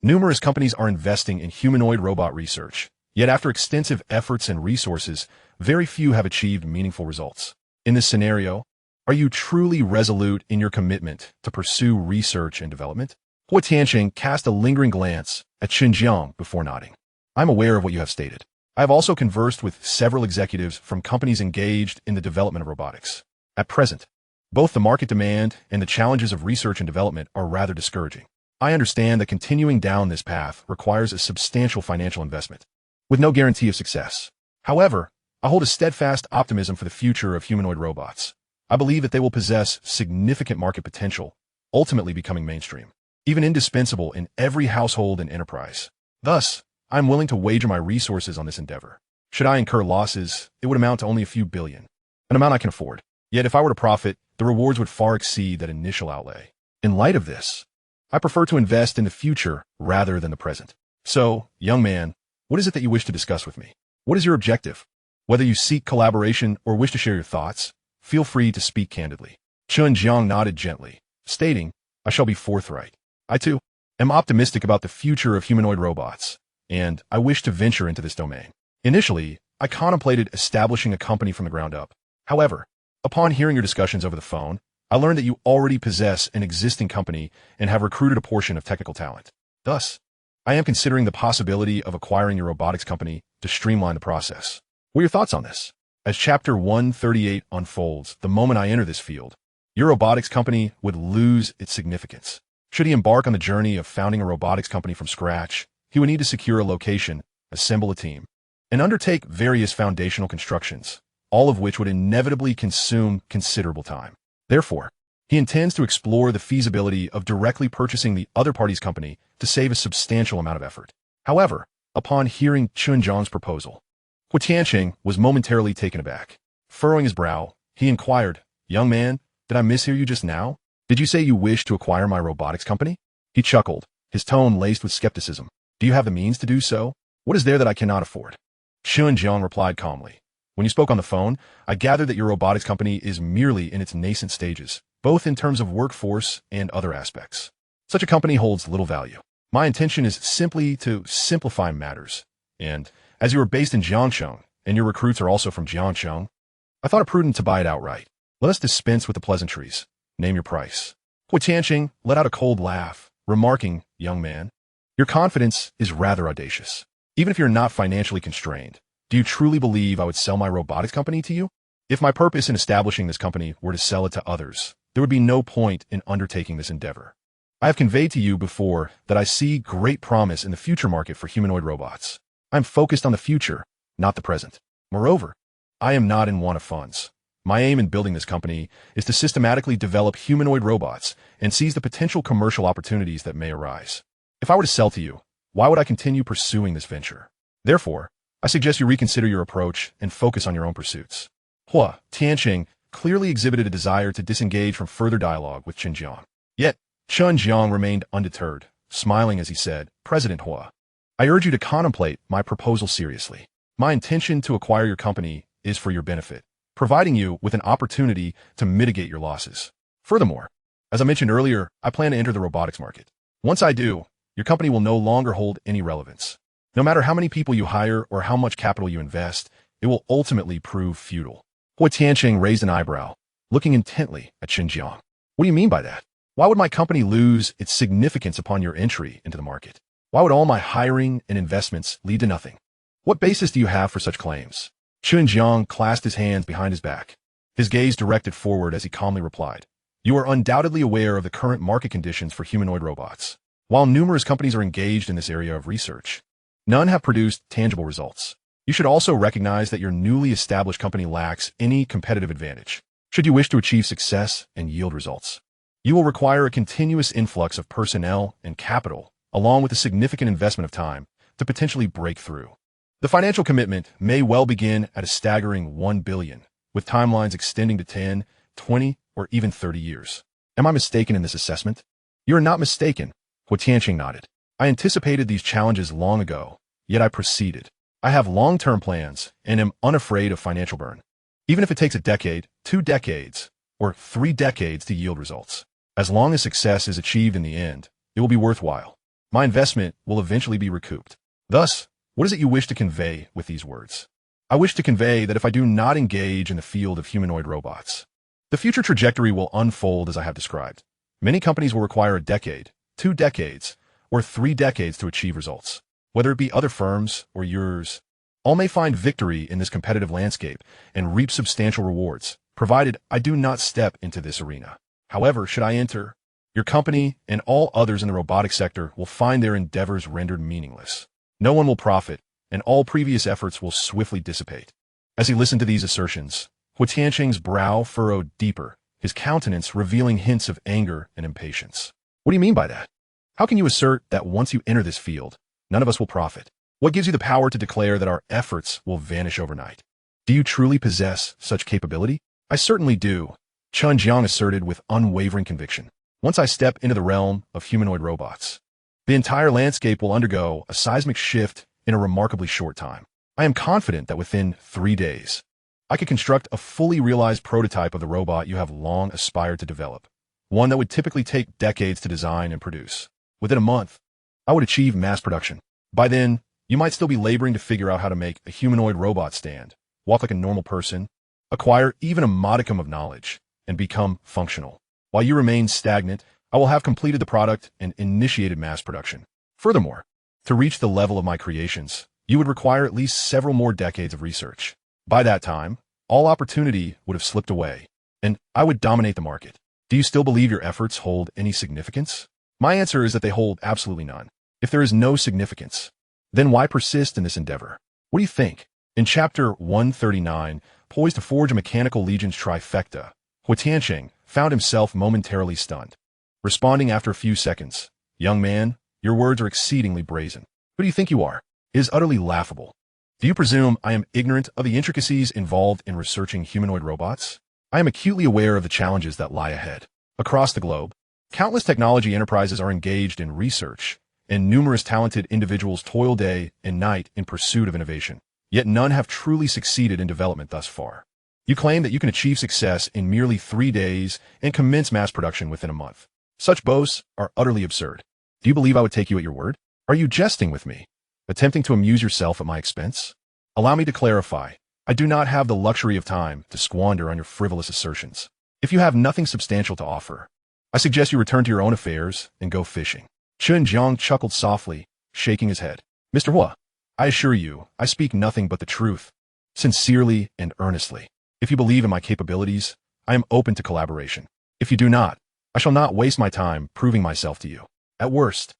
Numerous companies are investing in humanoid robot research, yet after extensive efforts and resources, very few have achieved meaningful results. In this scenario, are you truly resolute in your commitment to pursue research and development?" Hua Tianqing cast a lingering glance at Chen Jiang before nodding. "I'm aware of what you have stated. I have also conversed with several executives from companies engaged in the development of robotics. At present, both the market demand and the challenges of research and development are rather discouraging. I understand that continuing down this path requires a substantial financial investment, with no guarantee of success. However, I hold a steadfast optimism for the future of humanoid robots. I believe that they will possess significant market potential, ultimately becoming mainstream, even indispensable in every household and enterprise. Thus, I am willing to wager my resources on this endeavor. Should I incur losses, it would amount to only a few billion, an amount I can afford. Yet if I were to profit, the rewards would far exceed that initial outlay. In light of this, I prefer to invest in the future rather than the present. So, young man, what is it that you wish to discuss with me? What is your objective? Whether you seek collaboration or wish to share your thoughts, feel free to speak candidly." Chen Jiang nodded gently, stating, "I shall be forthright. I, too, am optimistic about the future of humanoid robots, and I wish to venture into this domain. Initially, I contemplated establishing a company from the ground up. However, upon hearing your discussions over the phone, I learned that you already possess an existing company and have recruited a portion of technical talent. Thus, I am considering the possibility of acquiring your robotics company to streamline the process. What are your thoughts on this? As Chapter 138 unfolds, the moment I enter this field, your robotics company would lose its significance. Should he embark on the journey of founding a robotics company from scratch, he would need to secure a location, assemble a team, and undertake various foundational constructions, all of which would inevitably consume considerable time. Therefore, he intends to explore the feasibility of directly purchasing the other party's company to save a substantial amount of effort. However, upon hearing Chen Jiang's proposal, Tianqing was momentarily taken aback. Furrowing his brow, he inquired, "Young man, did I mishear you just now? Did you say you wish to acquire my robotics company?" He chuckled, his tone laced with skepticism. "Do you have the means to do so? What is there that I cannot afford?" Chen Jiang replied calmly, "When you spoke on the phone, I gathered that your robotics company is merely in its nascent stages, both in terms of workforce and other aspects. Such a company holds little value. My intention is simply to simplify matters. And as you are based in Jiangsheng, and your recruits are also from Jiangsheng, I thought it prudent to buy it outright. Let us dispense with the pleasantries. Name your price." Tianqing let out a cold laugh, remarking, "Young man, your confidence is rather audacious. Even if you're not financially constrained, do you truly believe I would sell my robotics company to you? If my purpose in establishing this company were to sell it to others, there would be no point in undertaking this endeavor. I have conveyed to you before that I see great promise in the future market for humanoid robots. I'm focused on the future, not the present. Moreover, I am not in want of funds. My aim in building this company is to systematically develop humanoid robots and seize the potential commercial opportunities that may arise. If I were to sell to you, why would I continue pursuing this venture? Therefore, I suggest you reconsider your approach and focus on your own pursuits." Tianqing clearly exhibited a desire to disengage from further dialogue with Chen Jiang. Yet, Chen Jiang remained undeterred, smiling as he said, "President Hua, I urge you to contemplate my proposal seriously. My intention to acquire your company is for your benefit, providing you with an opportunity to mitigate your losses. Furthermore, as I mentioned earlier, I plan to enter the robotics market. Once I do, your company will no longer hold any relevance. No matter how many people you hire or how much capital you invest, it will ultimately prove futile." Tianqing raised an eyebrow, looking intently at Chen Jiang. "What do you mean by that? Why would my company lose its significance upon your entry into the market? Why would all my hiring and investments lead to nothing? What basis do you have for such claims?" Chen Jiang clasped his hands behind his back, his gaze directed forward as he calmly replied, "You are undoubtedly aware of the current market conditions for humanoid robots. While numerous companies are engaged in this area of research, none have produced tangible results. You should also recognize that your newly established company lacks any competitive advantage. Should you wish to achieve success and yield results, you will require a continuous influx of personnel and capital, along with a significant investment of time, to potentially break through. The financial commitment may well begin at a staggering 1 billion, with timelines extending to 10, 20, or even 30 years. Am I mistaken in this assessment?" "You are not mistaken," Tianqing nodded. "I anticipated these challenges long ago, yet I proceeded. I have long-term plans and am unafraid of financial burn, even if it takes a decade, 2 decades, or 3 decades to yield results. As long as success is achieved in the end, it will be worthwhile. My investment will eventually be recouped. Thus, what is it you wish to convey with these words?" "I wish to convey that if I do not engage in the field of humanoid robots, the future trajectory will unfold as I have described. Many companies will require a decade, 2 decades, or 3 decades to achieve results. Whether it be other firms or yours, all may find victory in this competitive landscape and reap substantial rewards, provided I do not step into this arena. However, should I enter, your company and all others in the robotics sector will find their endeavors rendered meaningless. No one will profit, and all previous efforts will swiftly dissipate." As he listened to these assertions, Tianqing's brow furrowed deeper, his countenance revealing hints of anger and impatience. "What do you mean by that? How can you assert that once you enter this field, none of us will profit? What gives you the power to declare that our efforts will vanish overnight? Do you truly possess such capability?" "I certainly do," Chen Jiang asserted with unwavering conviction. "Once I step into the realm of humanoid robots, the entire landscape will undergo a seismic shift in a remarkably short time. I am confident that within 3 days, I could construct a fully realized prototype of the robot you have long aspired to develop, one that would typically take decades to design and produce. Within a month, I would achieve mass production. By then, you might still be laboring to figure out how to make a humanoid robot stand, walk like a normal person, acquire even a modicum of knowledge, and become functional. While you remain stagnant, I will have completed the product and initiated mass production. Furthermore, to reach the level of my creations, you would require at least several more decades of research. By that time, all opportunity would have slipped away, and I would dominate the market. Do you still believe your efforts hold any significance?" My answer is that they hold absolutely none. If there is no significance, then why persist in this endeavor? What do you think? In chapter 139, poised to forge a mechanical legion's trifecta, Tianqing found himself momentarily stunned, responding after a few seconds, "Young man, your words are exceedingly brazen. Who do you think you are? It is utterly laughable. Do you presume I am ignorant of the intricacies involved in researching humanoid robots? I am acutely aware of the challenges that lie ahead. Across the globe, countless technology enterprises are engaged in research, and numerous talented individuals toil day and night in pursuit of innovation. Yet none have truly succeeded in development thus far. You claim that you can achieve success in merely 3 days and commence mass production within a month. Such boasts are utterly absurd. Do you believe I would take you at your word? Are you jesting with me? Attempting to amuse yourself at my expense? Allow me to clarify. I do not have the luxury of time to squander on your frivolous assertions. If you have nothing substantial to offer, I suggest you return to your own affairs and go fishing. Chen Jiang chuckled softly, shaking his head. Mr. Hua, I assure you, I speak nothing but the truth, sincerely and earnestly. If you believe in my capabilities, I am open to collaboration. If you do not, I shall not waste my time proving myself to you. At worst,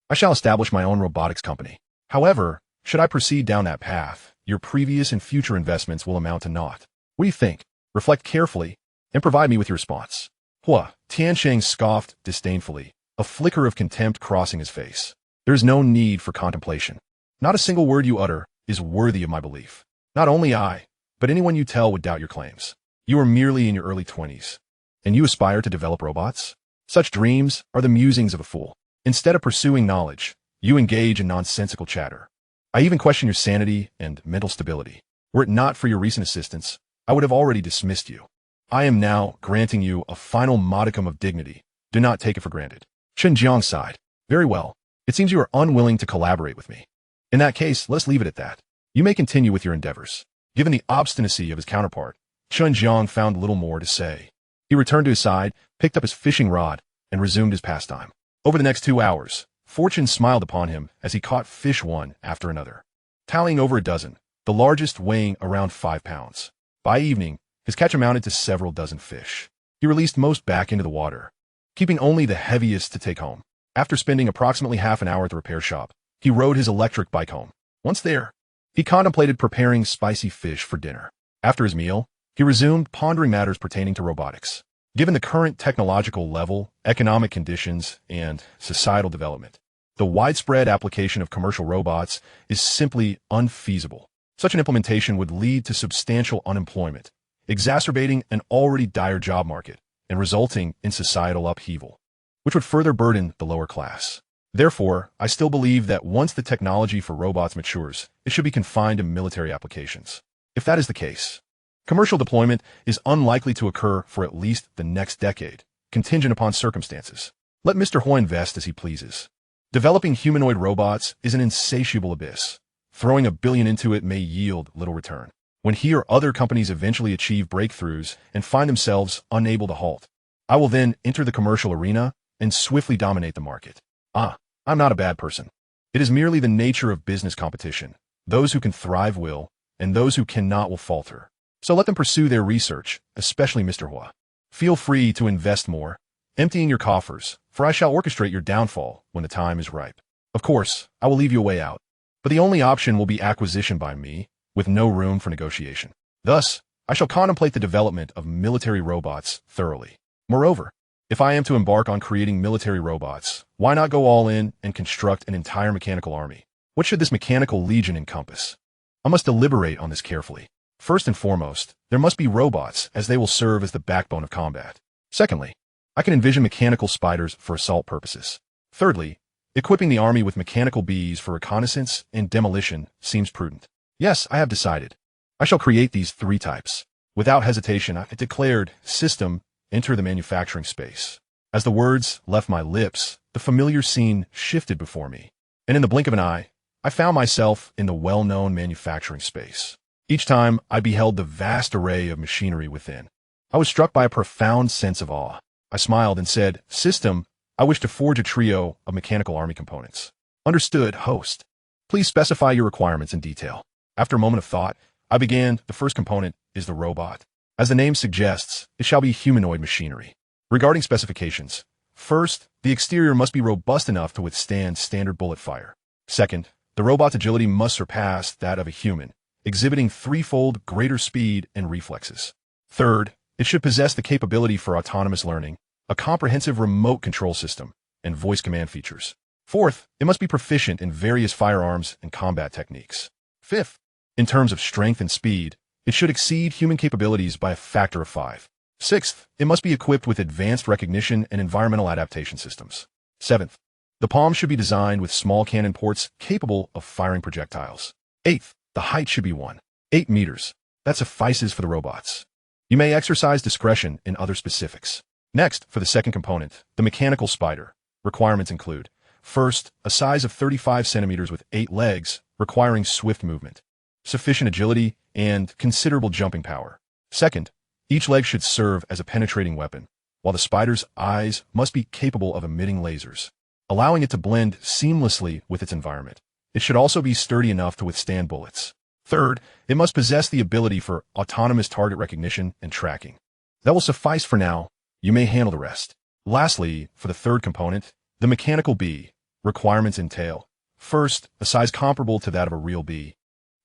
I shall establish my own robotics company. However, should I proceed down that path, your previous and future investments will amount to naught. What do you think? Reflect carefully and provide me with your response. Hua, Tiansheng scoffed disdainfully, a flicker of contempt crossing his face. There is no need for contemplation. Not a single word you utter is worthy of my belief. Not only I, but anyone you tell would doubt your claims. You are merely in your early 20s, and you aspire to develop robots? Such dreams are the musings of a fool. Instead of pursuing knowledge, you engage in nonsensical chatter. I even question your sanity and mental stability. Were it not for your recent assistance, I would have already dismissed you. I am now granting you a final modicum of dignity. Do not take it for granted. Chen Jiang sighed. Very well. It seems you are unwilling to collaborate with me. In that case, let's leave it at that. You may continue with your endeavors. Given the obstinacy of his counterpart, Chen Jiang found little more to say. He returned to his side, picked up his fishing rod, and resumed his pastime. Over the next 2 hours, fortune smiled upon him as he caught fish one after another, tallying over a dozen, the largest weighing around 5 pounds. By evening, his catch amounted to several dozen fish. He released most back into the water, keeping only the heaviest to take home. After spending approximately half an hour at the repair shop, he rode his electric bike home. Once there, he contemplated preparing spicy fish for dinner. After his meal, he resumed pondering matters pertaining to robotics. Given the current technological level, economic conditions, and societal development, the widespread application of commercial robots is simply unfeasible. Such an implementation would lead to substantial unemployment, exacerbating an already dire job market and resulting in societal upheaval, which would further burden the lower class. Therefore, I still believe that once the technology for robots matures, it should be confined to military applications. If that is the case, commercial deployment is unlikely to occur for at least the next decade, contingent upon circumstances. Let Mr. Hua invest as he pleases. Developing humanoid robots is an insatiable abyss. Throwing $1 billion into it may yield little return. When he or other companies eventually achieve breakthroughs and find themselves unable to halt, I will then enter the commercial arena and swiftly dominate the market. I'm not a bad person. It is merely the nature of business competition. Those who can thrive will, and those who cannot will falter. So let them pursue their research, especially Mr. Hua. Feel free to invest more, emptying your coffers, for I shall orchestrate your downfall when the time is ripe. Of course, I will leave you a way out, but the only option will be acquisition by me, with no room for negotiation. Thus, I shall contemplate the development of military robots thoroughly. Moreover, if I am to embark on creating military robots, why not go all in and construct an entire mechanical army? What should this mechanical legion encompass? I must deliberate on this carefully. First and foremost, there must be robots, as they will serve as the backbone of combat. Secondly, I can envision mechanical spiders for assault purposes. Thirdly, equipping the army with mechanical bees for reconnaissance and demolition seems prudent. Yes, I have decided. I shall create these 3 types. Without hesitation, I declared, "System, enter the manufacturing space." As the words left my lips, the familiar scene shifted before me, and in the blink of an eye, I found myself in the well-known manufacturing space. Each time I beheld the vast array of machinery within, I was struck by a profound sense of awe. I smiled and said, "System, I wish to forge a trio of mechanical army components." "Understood, host. Please specify your requirements in detail." After a moment of thought, I began. The first component is the robot. As the name suggests, it shall be humanoid machinery. Regarding specifications, first, the exterior must be robust enough to withstand standard bullet fire. Second, the robot's agility must surpass that of a human, exhibiting 3-fold greater speed and reflexes. Third, it should possess the capability for autonomous learning, a comprehensive remote control system, and voice command features. Fourth, it must be proficient in various firearms and combat techniques. Fifth, in terms of strength and speed, it should exceed human capabilities by a factor of 5. Sixth, it must be equipped with advanced recognition and environmental adaptation systems. Seventh, the palm should be designed with small cannon ports capable of firing projectiles. Eighth, the height should be 1.8 meters. That suffices for the robots. You may exercise discretion in other specifics. Next, for the second component, the mechanical spider. Requirements include: first, a size of 35 centimeters with 8 legs, requiring swift movement, sufficient agility, and considerable jumping power. Second, each leg should serve as a penetrating weapon, while the spider's eyes must be capable of emitting lasers, allowing it to blend seamlessly with its environment. It should also be sturdy enough to withstand bullets. Third, it must possess the ability for autonomous target recognition and tracking. That will suffice for now. You may handle the rest. Lastly, for the third component, the mechanical bee. Requirements entail: first, a size comparable to that of a real bee,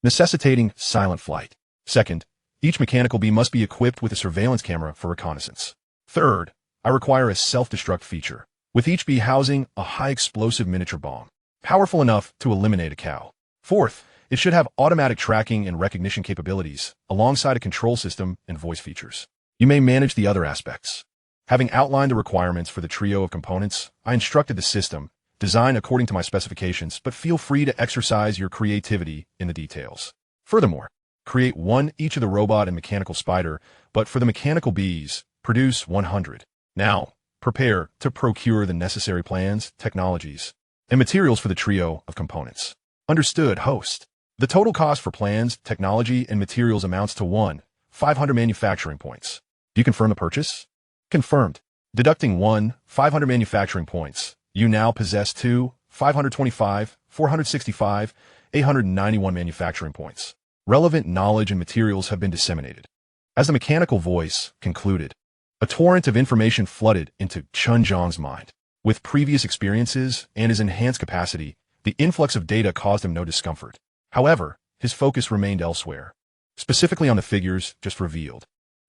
necessitating silent flight. Second, each mechanical bee must be equipped with a surveillance camera for reconnaissance. Third, I require a self-destruct feature, with each bee housing a high-explosive miniature bomb, powerful enough to eliminate a cow. Fourth, it should have automatic tracking and recognition capabilities, alongside a control system and voice features. You may manage the other aspects. Having outlined the requirements for the trio of components, I instructed the system, design according to my specifications, but feel free to exercise your creativity in the details. Furthermore, create one each of the robot and mechanical spider, but for the mechanical bees, produce 100. Now, prepare to procure the necessary plans, technologies, and materials for the trio of components. Understood, host. The total cost for plans, technology, and materials amounts to 500 manufacturing points. Do you confirm the purchase? Confirmed. Deducting 500 manufacturing points, you now possess 525, 465, 891 manufacturing points. Relevant knowledge and materials have been disseminated. As the mechanical voice concluded, a torrent of information flooded into Chen Jiang's mind. With previous experiences and his enhanced capacity, the influx of data caused him no discomfort. However, his focus remained elsewhere, specifically on the figures just revealed.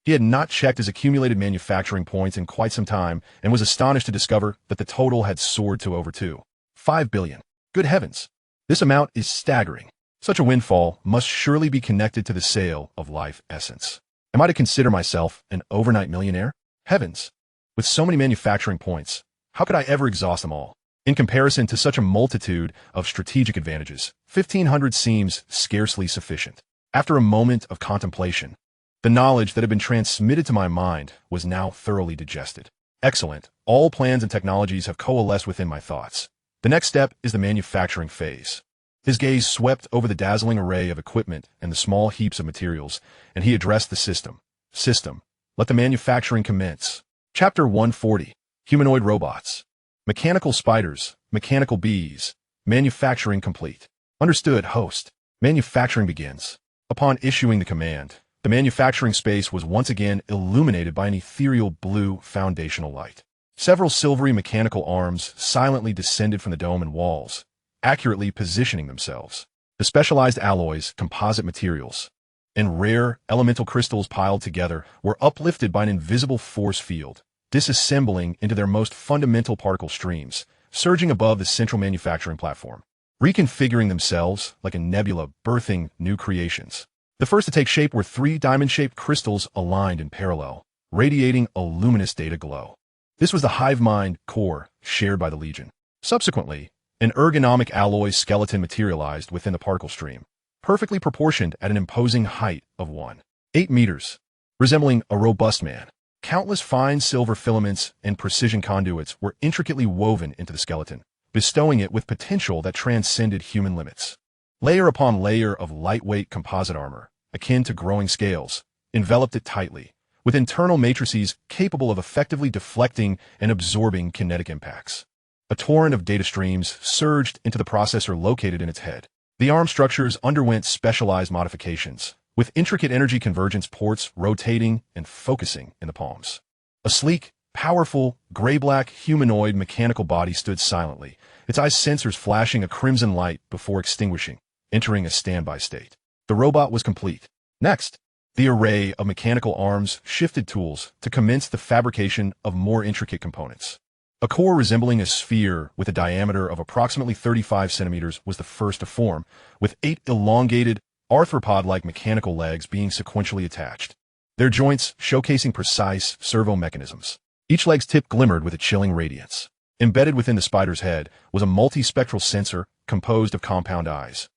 He had not checked his accumulated manufacturing points in quite some time and was astonished to discover that the total had soared to over 2.5 billion. Good heavens! This amount is staggering. Such a windfall must surely be connected to the sale of life essence. Am I to consider myself an overnight millionaire? Heavens! With so many manufacturing points, how could I ever exhaust them all? In comparison to such a multitude of strategic advantages, 1,500 seems scarcely sufficient. After a moment of contemplation, the knowledge that had been transmitted to my mind was now thoroughly digested. Excellent. All plans and technologies have coalesced within my thoughts. The next step is the manufacturing phase. His gaze swept over the dazzling array of equipment and the small heaps of materials, and he addressed the system. System, let the manufacturing commence. Chapter 140. Humanoid robots. Mechanical spiders, mechanical bees. Manufacturing complete. Understood, host. Manufacturing begins. Upon issuing the command, the manufacturing space was once again illuminated by an ethereal blue foundational light. Several silvery mechanical arms silently descended from the dome and walls, accurately positioning themselves. The specialized alloys, composite materials, and rare elemental crystals piled together were uplifted by an invisible force field, disassembling into their most fundamental particle streams, surging above the central manufacturing platform, reconfiguring themselves like a nebula birthing new creations. The first to take shape were 3 diamond-shaped crystals aligned in parallel, radiating a luminous data glow. This was the hive mind core shared by the Legion. Subsequently, an ergonomic alloy skeleton materialized within the particle stream, perfectly proportioned at an imposing height of 1.8 meters, resembling a robust man. Countless fine silver filaments and precision conduits were intricately woven into the skeleton, bestowing it with potential that transcended human limits. Layer upon layer of lightweight composite armor, akin to growing scales, enveloped it tightly, with internal matrices capable of effectively deflecting and absorbing kinetic impacts. A torrent of data streams surged into the processor located in its head. The arm structures underwent specialized modifications, with intricate energy convergence ports rotating and focusing in the palms. A sleek, powerful, gray-black humanoid mechanical body stood silently, its eyes sensors flashing a crimson light before extinguishing, entering a standby state. The robot was complete. Next, the array of mechanical arms shifted tools to commence the fabrication of more intricate components. A core resembling a sphere with a diameter of approximately 35 centimeters was the first to form, with 8 elongated, arthropod-like mechanical legs being sequentially attached, their joints showcasing precise servo mechanisms. Each leg's tip glimmered with a chilling radiance. Embedded within the spider's head was a multispectral sensor composed of compound eyes,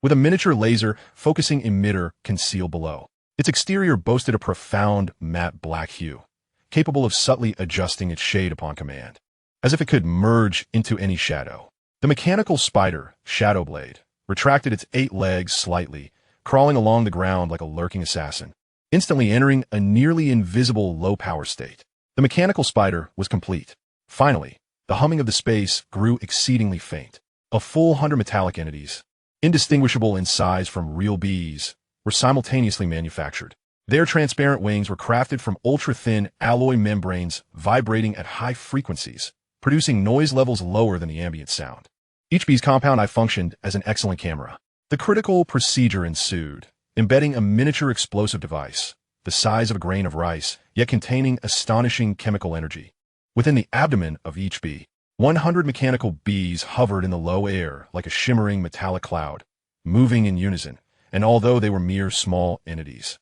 with a miniature laser focusing emitter concealed below. Its exterior boasted a profound matte black hue, capable of subtly adjusting its shade upon command, as if it could merge into any shadow. The mechanical spider, Shadowblade, retracted its 8 legs slightly, crawling along the ground like a lurking assassin, instantly entering a nearly invisible low-power state. The mechanical spider was complete. Finally, the humming of the space grew exceedingly faint. A full 100 metallic entities, indistinguishable in size from real bees, were simultaneously manufactured. Their transparent wings were crafted from ultra-thin alloy membranes vibrating at high frequencies, producing noise levels lower than the ambient sound. Each bee's compound eye functioned as an excellent camera. The critical procedure ensued, embedding a miniature explosive device, the size of a grain of rice, yet containing astonishing chemical energy. Within the abdomen of each bee, 100 mechanical bees hovered in the low air like a shimmering metallic cloud, moving in unison, and although they were mere small entities,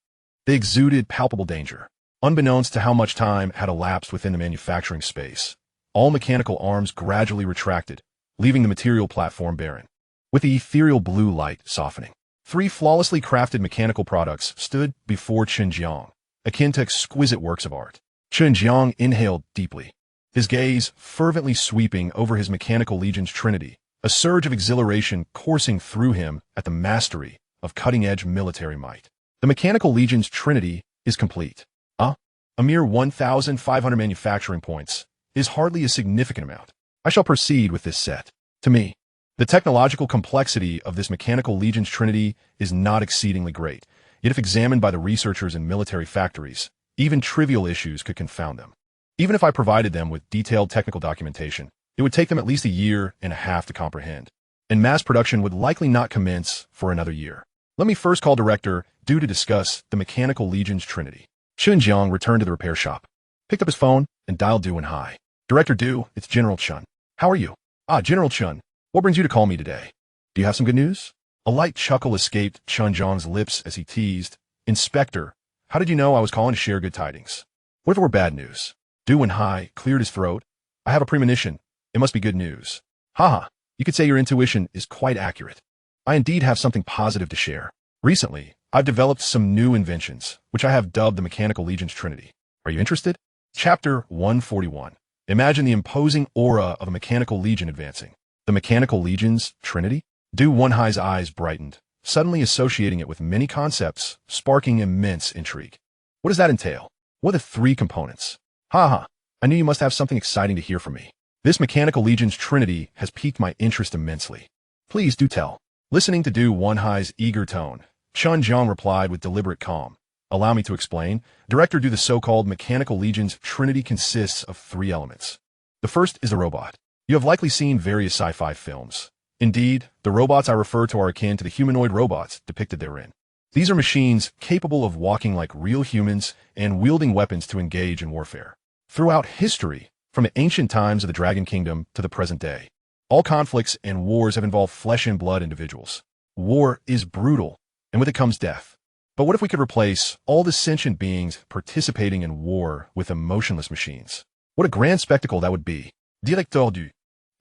they exuded palpable danger. Unbeknownst to how much time had elapsed within the manufacturing space, all mechanical arms gradually retracted, leaving the material platform barren. With the ethereal blue light softening, 3 flawlessly crafted mechanical products stood before Chen Jiang, akin to exquisite works of art. Chen Jiang inhaled deeply, his gaze fervently sweeping over his mechanical legion's trinity, a surge of exhilaration coursing through him at the mastery of cutting-edge military might. The mechanical legion's trinity is complete. A mere 1,500 manufacturing points is hardly a significant amount. I shall proceed with this set. To me, the technological complexity of this mechanical legion's trinity is not exceedingly great, yet if examined by the researchers in military factories, even trivial issues could confound them. Even if I provided them with detailed technical documentation, it would take them at least 1.5 years to comprehend, and mass production would likely not commence for another year. Let me first call Director Du to discuss the mechanical legion's trinity. Chen Jiang returned to the repair shop, picked up his phone, and dialed Du and Hai. Director Du, it's General Chen. How are you? General Chen, what brings you to call me today? Do you have some good news? A light chuckle escaped Chen Jiang's lips as he teased, Inspector, how did you know I was calling to share good tidings? What if it were bad news? Du and Hai cleared his throat. I have a premonition. It must be good news. Haha, you could say your intuition is quite accurate. I indeed have something positive to share. Recently, I've developed some new inventions, which I have dubbed the Mechanical Legion's Trinity. Are you interested? Chapter 141. Imagine the imposing aura of a Mechanical Legion advancing. The Mechanical Legion's Trinity? Du Wenhai's eyes brightened, suddenly associating it with many concepts, sparking immense intrigue. What does that entail? What are the 3 components? I knew you must have something exciting to hear from me. This Mechanical Legion's Trinity has piqued my interest immensely. Please do tell. Listening to Du Wenhai's eager tone, Chen Jiang replied with deliberate calm. Allow me to explain. Director Du, the so-called Mechanical Legion's Trinity consists of 3 elements. The first is the robot. You have likely seen various sci-fi films. Indeed, the robots I refer to are akin to the humanoid robots depicted therein. These are machines capable of walking like real humans and wielding weapons to engage in warfare. Throughout history, from the ancient times of the Dragon Kingdom to the present day, all conflicts and wars have involved flesh and blood individuals. War is brutal, and with it comes death. But what if we could replace all the sentient beings participating in war with emotionless machines? What a grand spectacle that would be. Directeur Du,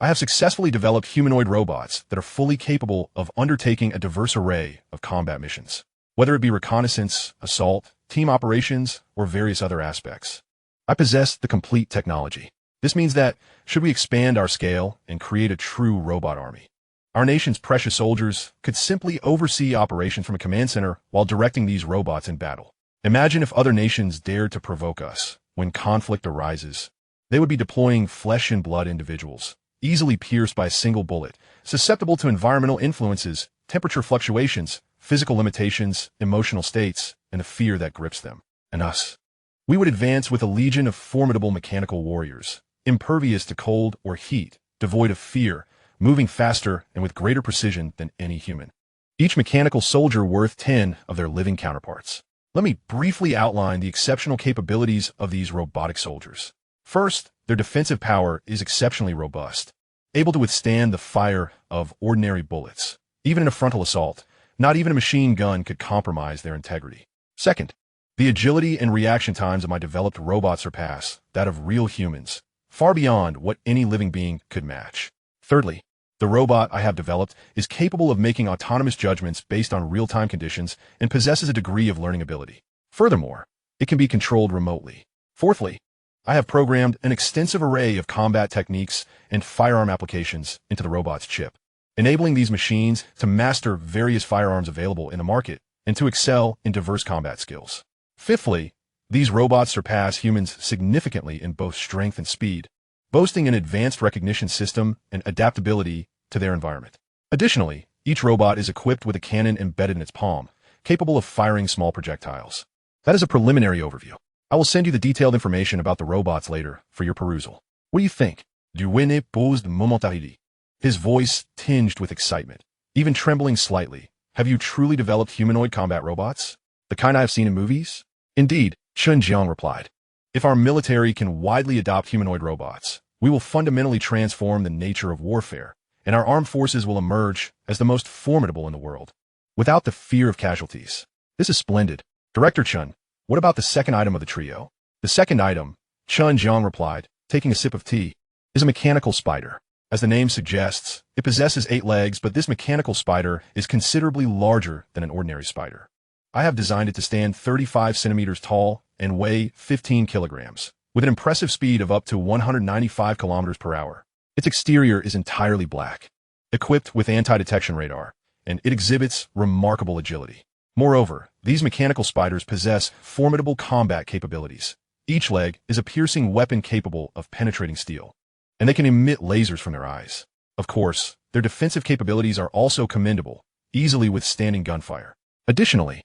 I have successfully developed humanoid robots that are fully capable of undertaking a diverse array of combat missions, whether it be reconnaissance, assault, team operations, or various other aspects. I possess the complete technology. This means that, should we expand our scale and create a true robot army, our nation's precious soldiers could simply oversee operations from a command center while directing these robots in battle. Imagine if other nations dared to provoke us when conflict arises. They would be deploying flesh and blood individuals, easily pierced by a single bullet, susceptible to environmental influences, temperature fluctuations, physical limitations, emotional states, and the fear that grips them. And us. We would advance with a legion of formidable mechanical warriors, impervious to cold or heat, devoid of fear, moving faster and with greater precision than any human. Each mechanical soldier worth 10 of their living counterparts. Let me briefly outline the exceptional capabilities of these robotic soldiers. First, their defensive power is exceptionally robust, able to withstand the fire of ordinary bullets. Even in a frontal assault, not even a machine gun could compromise their integrity. Second, the agility and reaction times of my developed robot surpass that of real humans, far beyond what any living being could match. Thirdly, the robot I have developed is capable of making autonomous judgments based on real-time conditions and possesses a degree of learning ability. Furthermore, it can be controlled remotely. Fourthly, I have programmed an extensive array of combat techniques and firearm applications into the robot's chip, enabling these machines to master various firearms available in the market and to excel in diverse combat skills. Fifthly, these robots surpass humans significantly in both strength and speed, boasting an advanced recognition system and adaptability to their environment. Additionally, each robot is equipped with a cannon embedded in its palm, capable of firing small projectiles. That is a preliminary overview. I will send you the detailed information about the robots later for your perusal. What do you think? Duwene posed momentarily, his voice tinged with excitement, even trembling slightly. Have you truly developed humanoid combat robots? The kind I have seen in movies? Indeed, Chen Jiang replied. If our military can widely adopt humanoid robots, we will fundamentally transform the nature of warfare, and our armed forces will emerge as the most formidable in the world, without the fear of casualties. This is splendid. Director Chen, what about the second item of the trio? The second item, Chen Jiang replied, taking a sip of tea, is a mechanical spider. As the name suggests, it possesses 8 legs, but this mechanical spider is considerably larger than an ordinary spider. I have designed it to stand 35 centimeters tall and weigh 15 kilograms, with an impressive speed of up to 195 kilometers per hour. Its exterior is entirely black, equipped with anti-detection radar, and it exhibits remarkable agility. Moreover, these mechanical spiders possess formidable combat capabilities. Each leg is a piercing weapon capable of penetrating steel, and they can emit lasers from their eyes. Of course, their defensive capabilities are also commendable, easily withstanding gunfire. Additionally,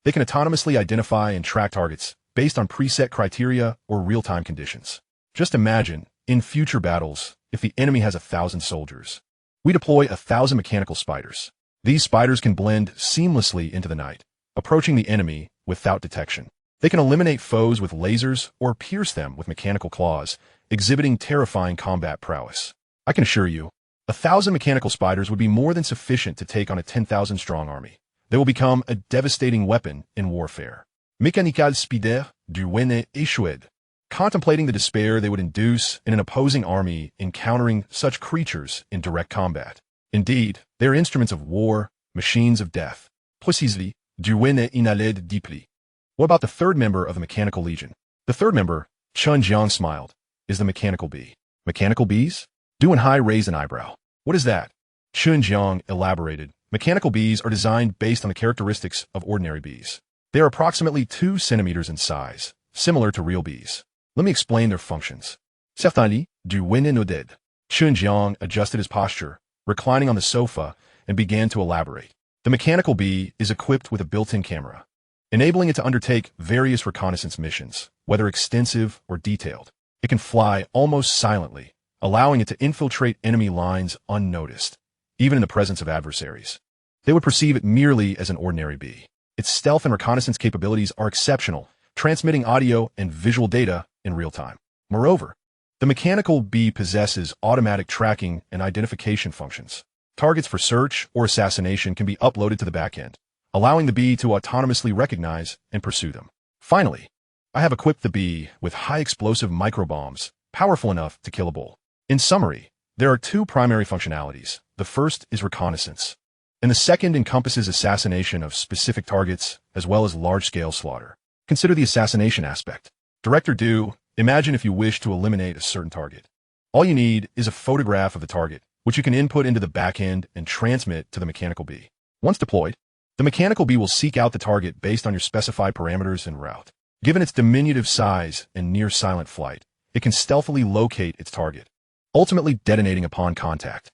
they can autonomously identify and track targets based on preset criteria or real-time conditions. Just imagine, in future battles, if the enemy has 1,000 soldiers. We deploy 1,000 mechanical spiders. These spiders can blend seamlessly into the night, approaching the enemy without detection. They can eliminate foes with lasers or pierce them with mechanical claws, exhibiting terrifying combat prowess. I can assure you, 1,000 mechanical spiders would be more than sufficient to take on a 10,000-strong army. They will become a devastating weapon in warfare. Mechanical spider du wene échoued. Contemplating the despair they would induce in an opposing army encountering such creatures in direct combat. Indeed, they are instruments of war, machines of death. Précisely, du wene inhaled deeply. What about the third member of the Mechanical Legion? The third member, Chen Jiang smiled, is the Mechanical Bee. Mechanical bees? Du and Hai raised an eyebrow. What is that? Chen Jiang elaborated. Mechanical bees are designed based on the characteristics of ordinary bees. They are approximately 2 centimeters in size, similar to real bees. Let me explain their functions. Certainly, du wene no dead. Chen Jiang adjusted his posture, reclining on the sofa, and began to elaborate. The mechanical bee is equipped with a built-in camera, enabling it to undertake various reconnaissance missions, whether extensive or detailed. It can fly almost silently, allowing it to infiltrate enemy lines unnoticed, even in the presence of adversaries. They would perceive it merely as an ordinary bee. Its stealth and reconnaissance capabilities are exceptional, transmitting audio and visual data in real time. Moreover, the mechanical bee possesses automatic tracking and identification functions. Targets for search or assassination can be uploaded to the backend, allowing the bee to autonomously recognize and pursue them. Finally, I have equipped the bee with high-explosive microbombs, powerful enough to kill a bull. In summary, there are 2 primary functionalities. The first is reconnaissance, and the second encompasses assassination of specific targets as well as large-scale slaughter. Consider the assassination aspect. Director Du, imagine if you wish to eliminate a certain target. All you need is a photograph of the target, which you can input into the backend and transmit to the mechanical bee. Once deployed, the mechanical bee will seek out the target based on your specified parameters and route. Given its diminutive size and near-silent flight, it can stealthily locate its target, ultimately detonating upon contact.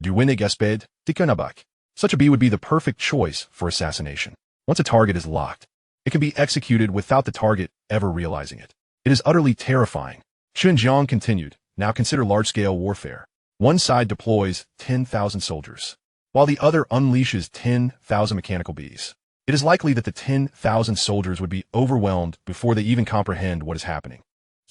Du wene gasped, tikonabak. Such a bee would be the perfect choice for assassination. Once a target is locked, it can be executed without the target ever realizing it. It is utterly terrifying. Chen Jiang continued. Now consider large-scale warfare. One side deploys 10,000 soldiers, while the other unleashes 10,000 mechanical bees. It is likely that the 10,000 soldiers would be overwhelmed before they even comprehend what is happening.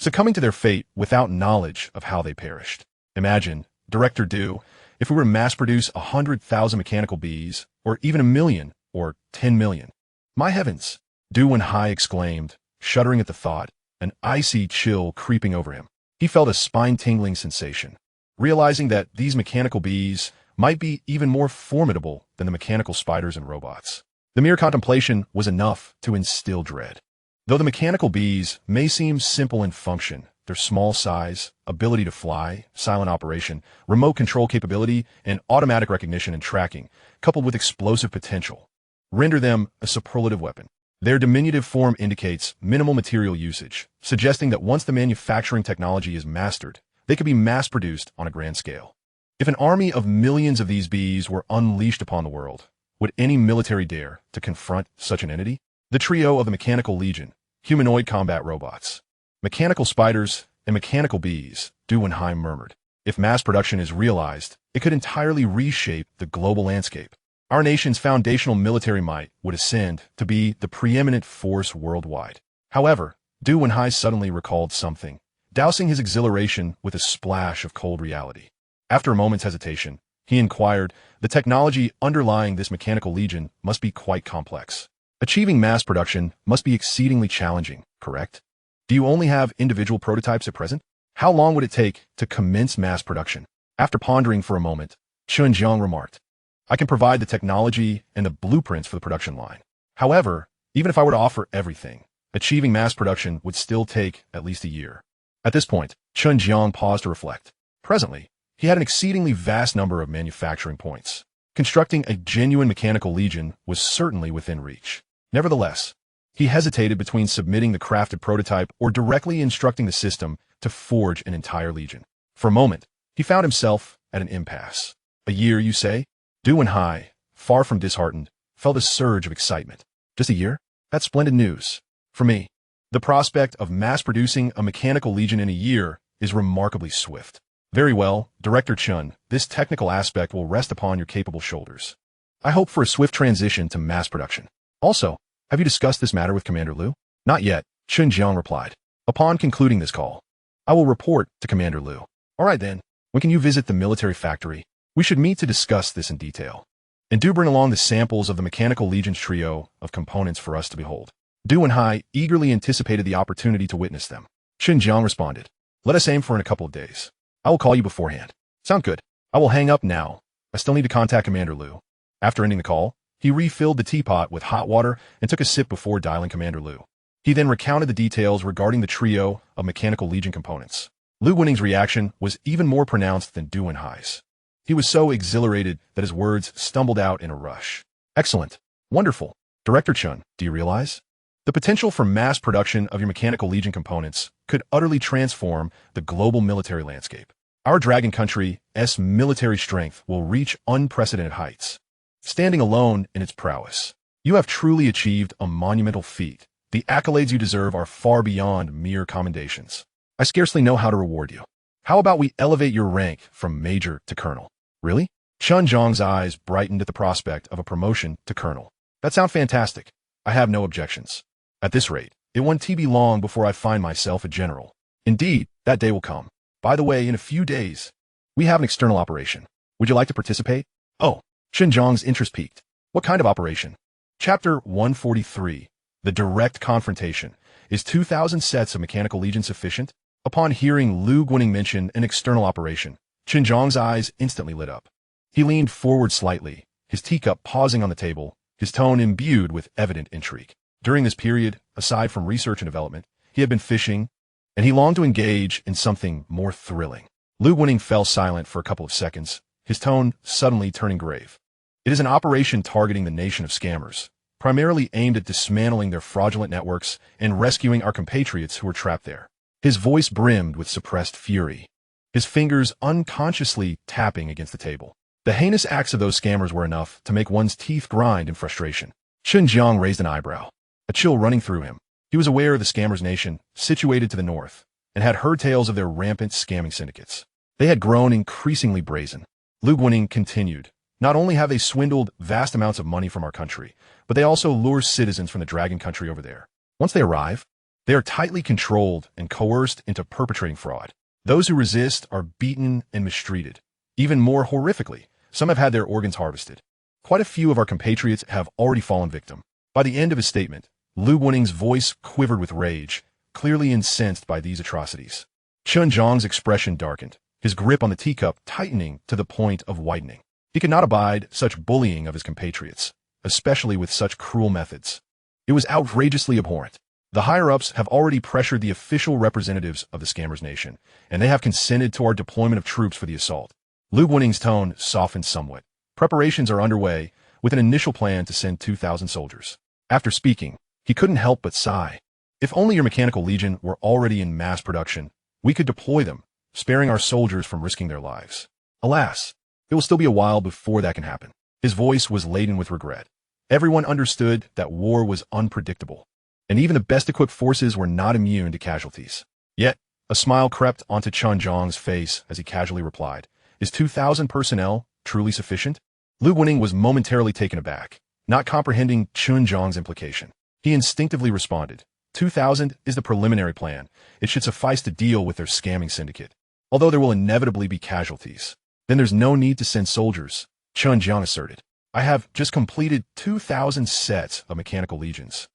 succumbing to their fate without knowledge of how they perished. Imagine, Director Du, if we were to mass-produce 100,000 mechanical bees, or even 1 million, or 10 million. My heavens! Du Wenhai exclaimed, shuddering at the thought, an icy chill creeping over him. He felt a spine-tingling sensation, realizing that these mechanical bees might be even more formidable than the mechanical spiders and robots. The mere contemplation was enough to instill dread. Though the mechanical bees may seem simple in function, their small size, ability to fly, silent operation, remote control capability, and automatic recognition and tracking, coupled with explosive potential, render them a superlative weapon. Their diminutive form indicates minimal material usage, suggesting that once the manufacturing technology is mastered, they could be mass-produced on a grand scale. If an army of millions of these bees were unleashed upon the world, would any military dare to confront such an entity? The trio of the Mechanical Legion, humanoid combat robots, mechanical spiders, and mechanical bees, Du Wenhai murmured. If mass production is realized, it could entirely reshape the global landscape. Our nation's foundational military might would ascend to be the preeminent force worldwide. However, Du Wenhai suddenly recalled something, dousing his exhilaration with a splash of cold reality. After a moment's hesitation, he inquired, the technology underlying this mechanical legion must be quite complex. Achieving mass production must be exceedingly challenging, correct? Do you only have individual prototypes at present? How long would it take to commence mass production? After pondering for a moment, Chen Jiang remarked, I can provide the technology and the blueprints for the production line. However, even if I were to offer everything, achieving mass production would still take at least a year. At this point, Chen Jiang paused to reflect. Presently, he had an exceedingly vast number of manufacturing points. Constructing a genuine mechanical legion was certainly within reach. Nevertheless, he hesitated between submitting the crafted prototype or directly instructing the system to forge an entire legion. For a moment, he found himself at an impasse. A year, you say? Du Wenhai, far from disheartened, felt a surge of excitement. Just a year? That's splendid news. For me, the prospect of mass-producing a mechanical legion in a year is remarkably swift. Very well, Director Chen, this technical aspect will rest upon your capable shoulders. I hope for a swift transition to mass production. Also, have you discussed this matter with Commander Liu? Not yet, Chen Jiang replied. Upon concluding this call, I will report to Commander Liu. All right then, when can you visit the military factory? We should meet to discuss this in detail. And do bring along the samples of the Mechanical Legion's trio of components for us to behold. Du Wenhai eagerly anticipated the opportunity to witness them. Chen Jiang responded, let us aim for in a couple of days. I will call you beforehand. Sound good. I will hang up now. I still need to contact Commander Liu. After ending the call, he refilled the teapot with hot water and took a sip before dialing Commander Liu. He then recounted the details regarding the trio of Mechanical Legion components. Liu Wening's reaction was even more pronounced than Du Wenhai's. He was so exhilarated that his words stumbled out in a rush. Excellent. Wonderful. Director Chen, do you realize? The potential for mass production of your Mechanical Legion components could utterly transform the global military landscape. Our Dragon Country's military strength will reach unprecedented heights. Standing alone in its prowess, you have truly achieved a monumental feat. The accolades you deserve are far beyond mere commendations. I scarcely know how to reward you. How about we elevate your rank from major to colonel? Really? Chen Jiang's eyes brightened at the prospect of a promotion to colonel. That sounds fantastic. I have no objections. At this rate, it won't be long before I find myself a general. Indeed, that day will come. By the way, in a few days, we have an external operation. Would you like to participate? Oh, Chen Jiang's interest peaked. What kind of operation? Chapter 143, The Direct Confrontation. Is 2,000 sets of Mechanical Legion sufficient? Upon hearing Liu Guining mention an external operation, Chen Jiang's eyes instantly lit up. He leaned forward slightly, his teacup pausing on the table, his tone imbued with evident intrigue. During this period, aside from research and development, he had been fishing, and he longed to engage in something more thrilling. Liu Guining fell silent for a couple of seconds, his tone suddenly turning grave. It is an operation targeting the nation of scammers, primarily aimed at dismantling their fraudulent networks and rescuing our compatriots who are trapped there. His voice brimmed with suppressed fury, his fingers unconsciously tapping against the table. The heinous acts of those scammers were enough to make one's teeth grind in frustration. Chen Jiang raised an eyebrow, a chill running through him. He was aware of the scammers' nation, situated to the north, and had heard tales of their rampant scamming syndicates. They had grown increasingly brazen. Liu Guining continued, not only have they swindled vast amounts of money from our country, but they also lure citizens from the Dragon Country over there. Once they arrive, They are tightly controlled and coerced into perpetrating fraud. Those who resist are beaten and mistreated. Even more horrifically, some have had their organs harvested. Quite a few of our compatriots have already fallen victim. By the end of his statement, Lu Guaning's voice quivered with rage, clearly incensed by these atrocities. Chen Jiang's expression darkened, his grip on the teacup tightening to the point of whitening. He could not abide such bullying of his compatriots, especially with such cruel methods. It was outrageously abhorrent. The higher-ups have already pressured the official representatives of the Scammers Nation, and they have consented to our deployment of troops for the assault. Lu Guaning's tone softened somewhat. Preparations are underway, with an initial plan to send 2,000 soldiers. After speaking, he couldn't help but sigh. If only your mechanical legion were already in mass production, we could deploy them, sparing our soldiers from risking their lives. Alas, it will still be a while before that can happen. His voice was laden with regret. Everyone understood that war was unpredictable, and even the best-equipped forces were not immune to casualties. Yet, a smile crept onto Chen Jiang's face as he casually replied, "Is 2,000 personnel truly sufficient?" Lu Guaning was momentarily taken aback, not comprehending Chen Jiang's implication. He instinctively responded, 2,000 is the preliminary plan. It should suffice to deal with their scamming syndicate. Although there will inevitably be casualties, then there's no need to send soldiers, Chen Jiang asserted. I have just completed 2,000 sets of mechanical legions,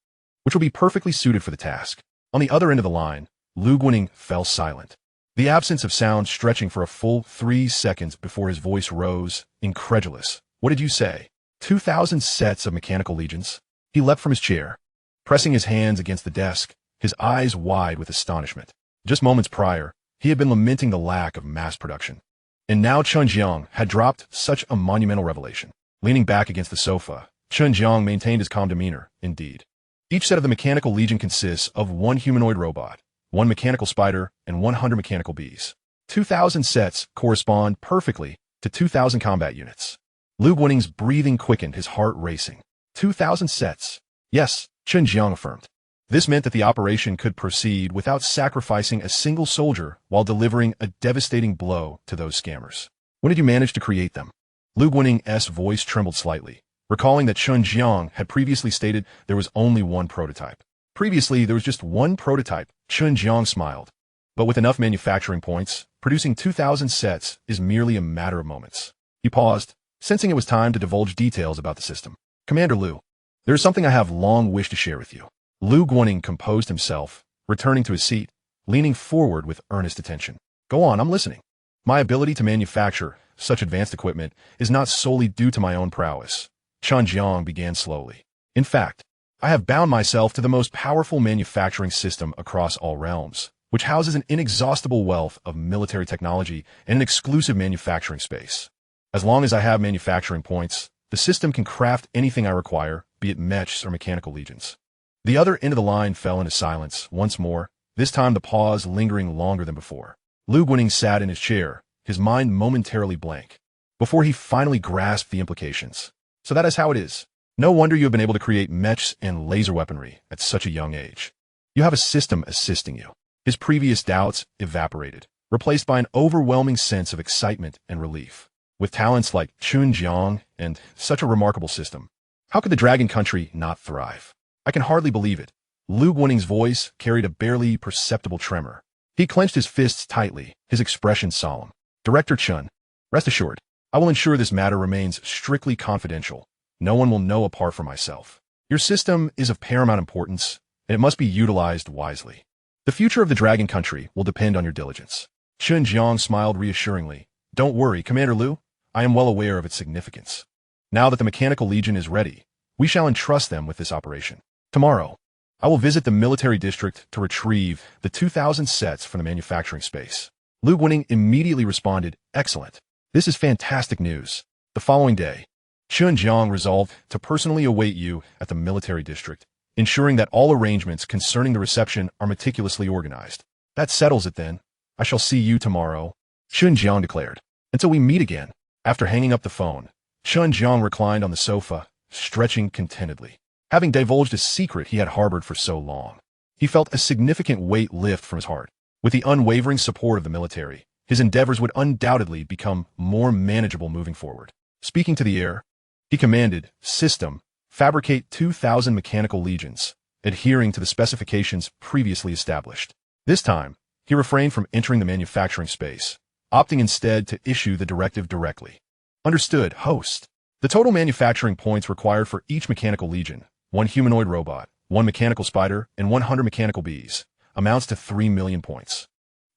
which will be perfectly suited for the task. On the other end of the line, Lu Guaning fell silent, the absence of sound stretching for a full 3 seconds before his voice rose, incredulous. What did you say? 2,000 sets of mechanical legions? He leapt from his chair, pressing his hands against the desk, his eyes wide with astonishment. Just moments prior, he had been lamenting the lack of mass production. And now Chen Jiang had dropped such a monumental revelation. Leaning back against the sofa, Chen Jiang maintained his calm demeanor. Indeed, each set of the mechanical legion consists of 1 humanoid robot, 1 mechanical spider, and 100 mechanical bees. 2,000 sets correspond perfectly to 2,000 combat units. Lu Guaning's breathing quickened, his heart racing. 2,000 sets. Yes, Chen Jiang affirmed. This meant that the operation could proceed without sacrificing a single soldier while delivering a devastating blow to those scammers. When did you manage to create them? Lu Guaning's voice trembled slightly, recalling that Chen Jiang had previously stated there was only 1 prototype. Previously, there was just 1 prototype. Chen Jiang smiled. But with enough manufacturing points, producing 2,000 sets is merely a matter of moments. He paused, sensing it was time to divulge details about the system. Commander Lu, there is something I have long wished to share with you. Lu Guaning composed himself, returning to his seat, leaning forward with earnest attention. Go on, I'm listening. My ability to manufacture such advanced equipment is not solely due to my own prowess. Chen Jiang began slowly. In fact, I have bound myself to the most powerful manufacturing system across all realms, which houses an inexhaustible wealth of military technology and an exclusive manufacturing space. As long as I have manufacturing points, the system can craft anything I require, be it mechs or mechanical legions. The other end of the line fell into silence once more, this time the pause lingering longer than before. Lu Guaning sat in his chair, his mind momentarily blank, before he finally grasped the implications. So that is how it is. No wonder you have been able to create mechs and laser weaponry at such a young age. You have a system assisting you. His previous doubts evaporated, replaced by an overwhelming sense of excitement and relief. With talents like Chen Jiang and such a remarkable system, how could the Dragon Country not thrive? I can hardly believe it. Lu Guaning's voice carried a barely perceptible tremor. He clenched his fists tightly, his expression solemn. Director Chen, rest assured, I will ensure this matter remains strictly confidential. No one will know apart from myself. Your system is of paramount importance, and it must be utilized wisely. The future of the Dragon Country will depend on your diligence. Chen Jiang smiled reassuringly. Don't worry, Commander Lu. I am well aware of its significance. Now that the Mechanical Legion is ready, we shall entrust them with this operation. Tomorrow, I will visit the military district to retrieve the 2,000 sets from the manufacturing space. Lu Guaning immediately responded, excellent. This is fantastic news. The following day, Chen Jiang resolved to personally await you at the military district, ensuring that all arrangements concerning the reception are meticulously organized. That settles it then. I shall see you tomorrow, Chen Jiang declared. Until we meet again. After hanging up the phone, Chen Jiang reclined on the sofa, stretching contentedly. Having divulged a secret he had harbored for so long, he felt a significant weight lift from his heart. With the unwavering support of the military, his endeavors would undoubtedly become more manageable moving forward. Speaking to the air, he commanded, System, fabricate 2,000 mechanical legions, adhering to the specifications previously established. This time, he refrained from entering the manufacturing space, opting instead to issue the directive directly. Understood, host. The total manufacturing points required for each mechanical legion, 1 humanoid robot, 1 mechanical spider, and 100 mechanical bees, amounts to 3 million points.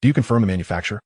Do you confirm the manufacture?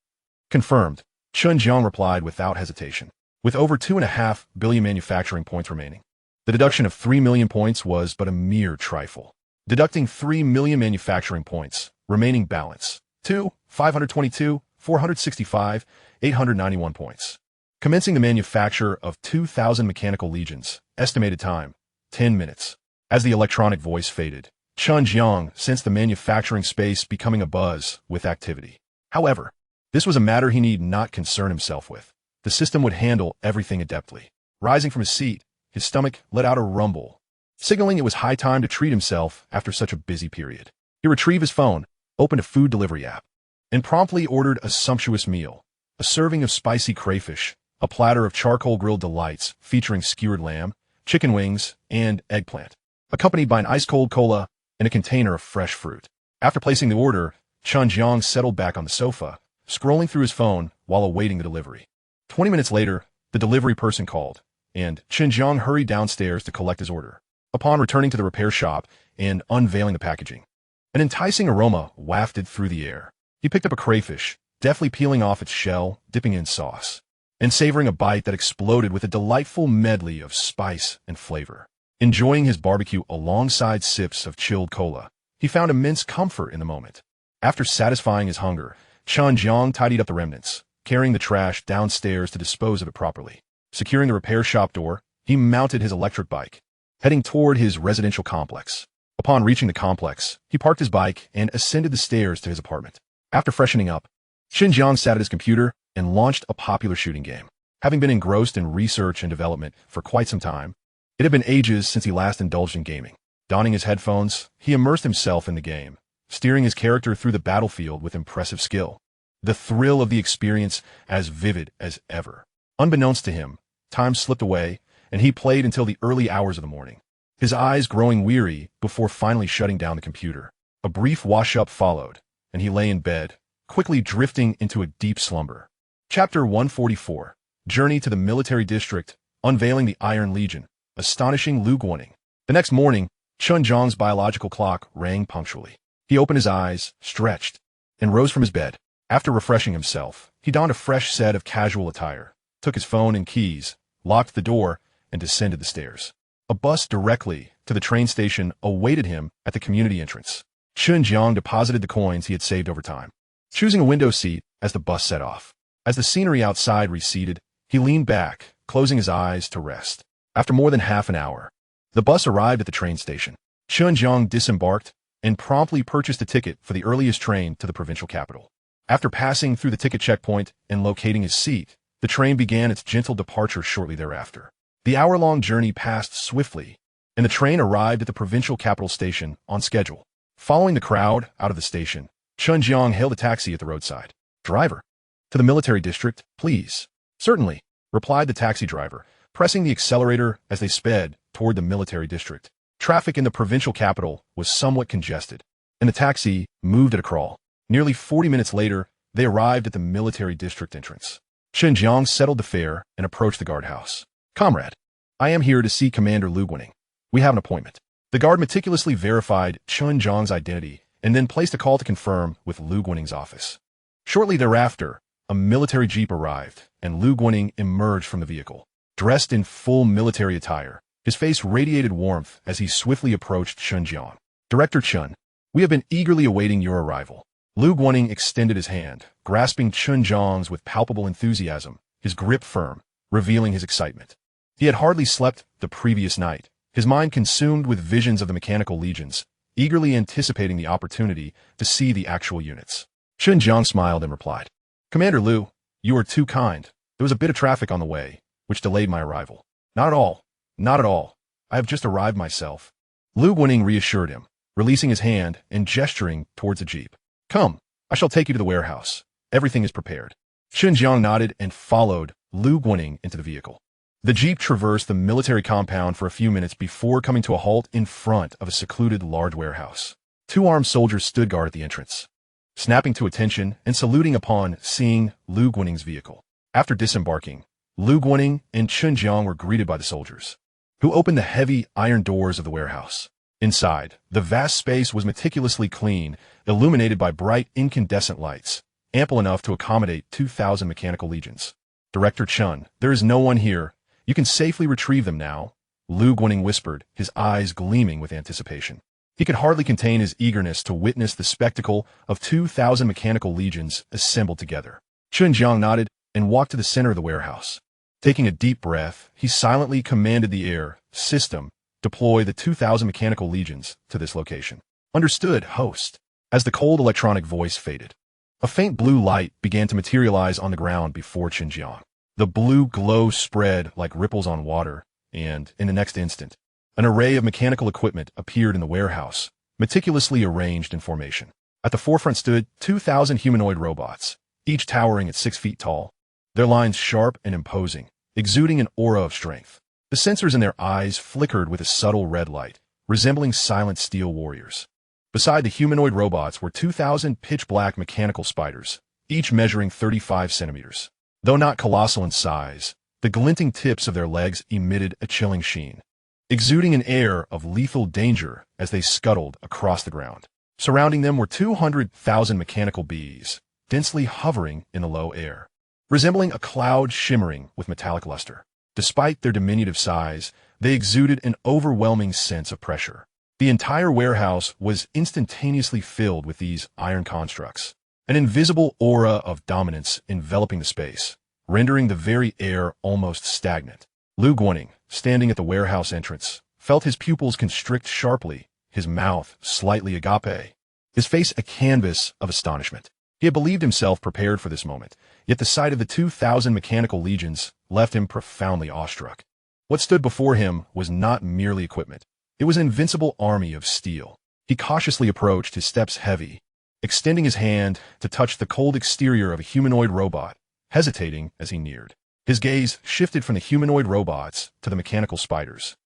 Confirmed, Chen Jiang replied without hesitation. With over 2.5 billion manufacturing points remaining, the deduction of 3 million points was but a mere trifle. Deducting 3 million manufacturing points, remaining balance, 522, 465, 891 points. Commencing the manufacture of 2,000 mechanical legions, estimated time, 10 minutes. As the electronic voice faded, Chen Jiang sensed the manufacturing space becoming abuzz with activity. However, this was a matter he need not concern himself with. The system would handle everything adeptly. Rising from his seat, his stomach let out a rumble, signaling it was high time to treat himself after such a busy period. He retrieved his phone, opened a food delivery app, and promptly ordered a sumptuous meal, a serving of spicy crayfish, a platter of charcoal-grilled delights featuring skewered lamb, chicken wings, and eggplant, accompanied by an ice-cold cola and a container of fresh fruit. After placing the order, Chen Jiang settled back on the sofa, scrolling through his phone while awaiting the delivery. 20 minutes later, the delivery person called, and Chen Jiang hurried downstairs to collect his order. Upon returning to the repair shop and unveiling the packaging, an enticing aroma wafted through the air. He picked up a crayfish, deftly peeling off its shell, dipping in sauce, and savoring a bite that exploded with a delightful medley of spice and flavor. Enjoying his barbecue alongside sips of chilled cola, he found immense comfort in the moment. After satisfying his hunger, Chen Jiang tidied up the remnants, carrying the trash downstairs to dispose of it properly. Securing the repair shop door, he mounted his electric bike, heading toward his residential complex. Upon reaching the complex, he parked his bike and ascended the stairs to his apartment. After freshening up, Chen Jiang sat at his computer and launched a popular shooting game. Having been engrossed in research and development for quite some time, it had been ages since he last indulged in gaming. Donning his headphones, he immersed himself in the game, steering his character through the battlefield with impressive skill. The thrill of the experience as vivid as ever. Unbeknownst to him, time slipped away, and he played until the early hours of the morning, his eyes growing weary before finally shutting down the computer. A brief wash-up followed, and he lay in bed, quickly drifting into a deep slumber. Chapter 144, Journey to the Military District, Unveiling the Iron Legion, Astonishing Lu Guoning. The next morning, Chen Jiang's biological clock rang punctually. He opened his eyes, stretched, and rose from his bed. After refreshing himself, he donned a fresh set of casual attire, took his phone and keys, locked the door, and descended the stairs. A bus directly to the train station awaited him at the community entrance. Chen Jiang deposited the coins he had saved over time, choosing a window seat as the bus set off. As the scenery outside receded, he leaned back, closing his eyes to rest. After more than half an hour, the bus arrived at the train station. Chen Jiang disembarked and promptly purchased a ticket for the earliest train to the provincial capital. After passing through the ticket checkpoint and locating his seat, the train began its gentle departure shortly thereafter. The hour-long journey passed swiftly, and the train arrived at the provincial capital station on schedule. Following the crowd out of the station, Chen Jiang hailed a taxi at the roadside. "Driver, to the military district, please." "Certainly," replied the taxi driver, pressing the accelerator as they sped toward the military district. Traffic in the provincial capital was somewhat congested, and the taxi moved at a crawl. Nearly 40 minutes later, they arrived at the military district entrance. Chen Jiang settled the fare and approached the guardhouse. "Comrade, I am here to see Commander Lu Guoning. We have an appointment." The guard meticulously verified Chen Jiang's identity and then placed a call to confirm with Lu Guoning's office. Shortly thereafter, a military jeep arrived, and Lu Guoning emerged from the vehicle. Dressed in full military attire, his face radiated warmth as he swiftly approached Chen Jiang. "Director Chen, we have been eagerly awaiting your arrival." Lu Guoning extended his hand, grasping Chen Jiang's with palpable enthusiasm, his grip firm, revealing his excitement. He had hardly slept the previous night, his mind consumed with visions of the mechanical legions, eagerly anticipating the opportunity to see the actual units. Chen Jiang smiled and replied, "Commander Lu, you are too kind. There was a bit of traffic on the way, which delayed my arrival." "Not at all. Not at all. I have just arrived myself." Lu Guoning reassured him, releasing his hand and gesturing towards a jeep. "Come, I shall take you to the warehouse. Everything is prepared." Chen Jiang nodded and followed Lu Guoning into the vehicle. The jeep traversed the military compound for a few minutes before coming to a halt in front of a secluded large warehouse. Two armed soldiers stood guard at the entrance, snapping to attention and saluting upon seeing Lu Guaning's vehicle. After disembarking, Lu Guaning and Chen Jiang were greeted by the soldiers, who opened the heavy iron doors of the warehouse. Inside, the vast space was meticulously clean, illuminated by bright incandescent lights, ample enough to accommodate 2,000 mechanical legions. Director Chen, there is no one here. You can safely retrieve them now, Lu Guaning whispered, his eyes gleaming with anticipation. He could hardly contain his eagerness to witness the spectacle of 2,000 mechanical legions assembled together. Chen Jiang nodded and walked to the center of the warehouse. Taking a deep breath, he silently commanded the air system, deploy the 2,000 mechanical legions to this location. Understood, host. As the cold electronic voice faded, a faint blue light began to materialize on the ground before Chen Jiang. The blue glow spread like ripples on water, and, in the next instant, an array of mechanical equipment appeared in the warehouse, meticulously arranged in formation. At the forefront stood 2,000 humanoid robots, each towering at 6 feet tall, their lines sharp and imposing, exuding an aura of strength. The sensors in their eyes flickered with a subtle red light, resembling silent steel warriors. Beside the humanoid robots were 2,000 pitch-black mechanical spiders, each measuring 35 centimeters. Though not colossal in size, the glinting tips of their legs emitted a chilling sheen, exuding an air of lethal danger as they scuttled across the ground. Surrounding them were 200,000 mechanical bees, densely hovering in the low air, resembling a cloud shimmering with metallic luster. Despite their diminutive size, they exuded an overwhelming sense of pressure. The entire warehouse was instantaneously filled with these iron constructs, an invisible aura of dominance enveloping the space, rendering the very air almost stagnant. Lu Guaning, standing at the warehouse entrance, felt his pupils constrict sharply, his mouth slightly agape, his face a canvas of astonishment. He had believed himself prepared for this moment, yet the sight of the 2,000 mechanical legions left him profoundly awestruck. What stood before him was not merely equipment. It was an invincible army of steel. He cautiously approached, his steps heavy, extending his hand to touch the cold exterior of a humanoid robot, hesitating as he neared. His gaze shifted from the humanoid robots to the mechanical spiders,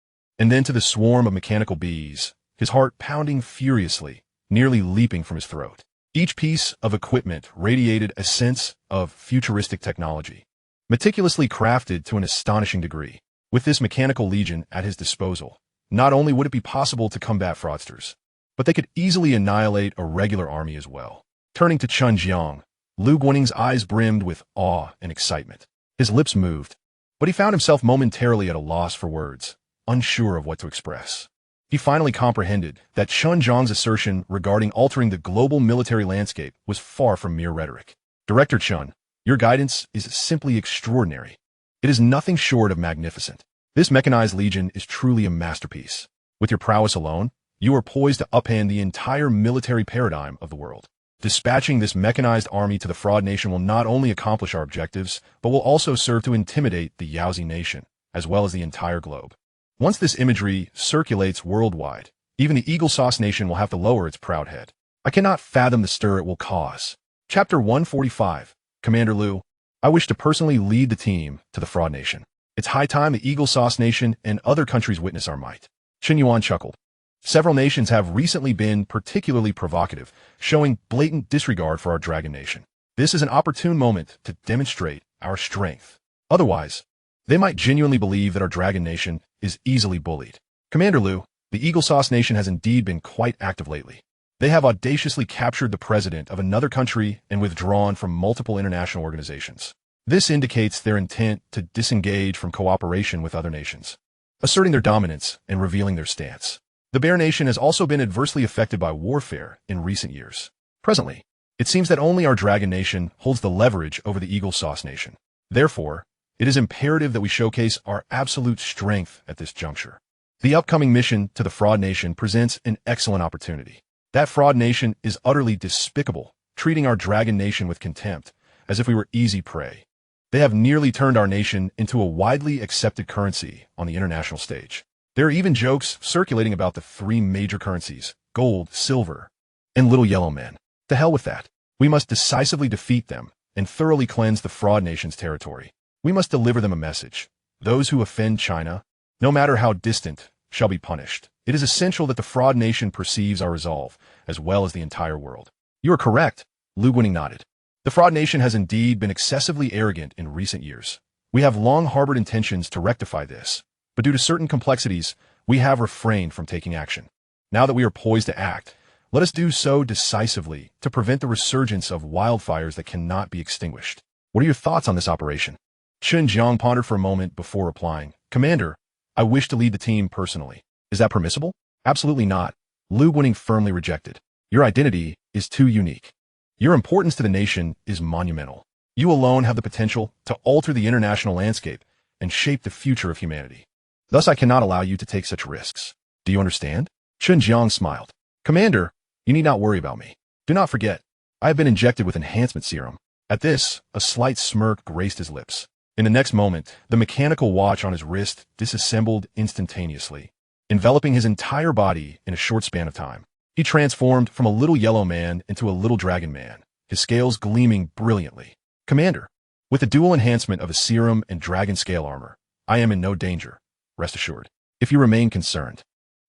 and then to the swarm of mechanical bees, his heart pounding furiously, nearly leaping from his throat. Each piece of equipment radiated a sense of futuristic technology, meticulously crafted to an astonishing degree. With this mechanical legion at his disposal, not only would it be possible to combat fraudsters, but they could easily annihilate a regular army as well. Turning to Chen Jiang, Lu Guaning's eyes brimmed with awe and excitement. His lips moved, but he found himself momentarily at a loss for words, unsure of what to express. He finally comprehended that Chen Jiang's assertion regarding altering the global military landscape was far from mere rhetoric. Director Chen, your guidance is simply extraordinary. It is nothing short of magnificent. This mechanized legion is truly a masterpiece. With your prowess alone, you are poised to upend the entire military paradigm of the world. Dispatching this mechanized army to the fraud nation will not only accomplish our objectives, but will also serve to intimidate the Yaozi nation, as well as the entire globe. Once this imagery circulates worldwide, even the Eagle Sauce Nation will have to lower its proud head. I cannot fathom the stir it will cause. Chapter 145. Commander Lu, I wish to personally lead the team to the fraud nation. It's high time the Eagle Sauce Nation and other countries witness our might. Qin Yuan chuckled. Several nations have recently been particularly provocative, showing blatant disregard for our Dragon Nation. This is an opportune moment to demonstrate our strength. Otherwise, they might genuinely believe that our Dragon Nation is easily bullied. Commander Lu, the Eagle Sauce Nation has indeed been quite active lately. They have audaciously captured the president of another country and withdrawn from multiple international organizations. This indicates their intent to disengage from cooperation with other nations, asserting their dominance and revealing their stance. The Bear Nation has also been adversely affected by warfare in recent years. Presently, it seems that only our Dragon Nation holds the leverage over the Eagle Sauce Nation. Therefore, it is imperative that we showcase our absolute strength at this juncture. The upcoming mission to the Fraud Nation presents an excellent opportunity. That Fraud Nation is utterly despicable, treating our Dragon Nation with contempt, as if we were easy prey. They have nearly turned our nation into a widely accepted currency on the international stage. There are even jokes circulating about the three major currencies, gold, silver, and little yellow men. To hell with that. We must decisively defeat them and thoroughly cleanse the Fraud Nation's territory. We must deliver them a message. Those who offend China, no matter how distant, shall be punished. It is essential that the fraud nation perceives our resolve, as well as the entire world. You are correct, Lu Guining nodded. The fraud nation has indeed been excessively arrogant in recent years. We have long harbored intentions to rectify this, but due to certain complexities, we have refrained from taking action. Now that we are poised to act, let us do so decisively to prevent the resurgence of wildfires that cannot be extinguished. What are your thoughts on this operation? Chen Jiang pondered for a moment before replying. Commander, I wish to lead the team personally. Is that permissible? Absolutely not. Lu Guining firmly rejected. Your identity is too unique. Your importance to the nation is monumental. You alone have the potential to alter the international landscape and shape the future of humanity. Thus, I cannot allow you to take such risks. Do you understand? Chen Jiang smiled. Commander, you need not worry about me. Do not forget, I have been injected with enhancement serum. At this, a slight smirk graced his lips. In the next moment, the mechanical watch on his wrist disassembled instantaneously, enveloping his entire body in a short span of time. He transformed from a little yellow man into a little dragon man, his scales gleaming brilliantly. Commander, with the dual enhancement of a serum and dragon scale armor, I am in no danger, rest assured. If you remain concerned,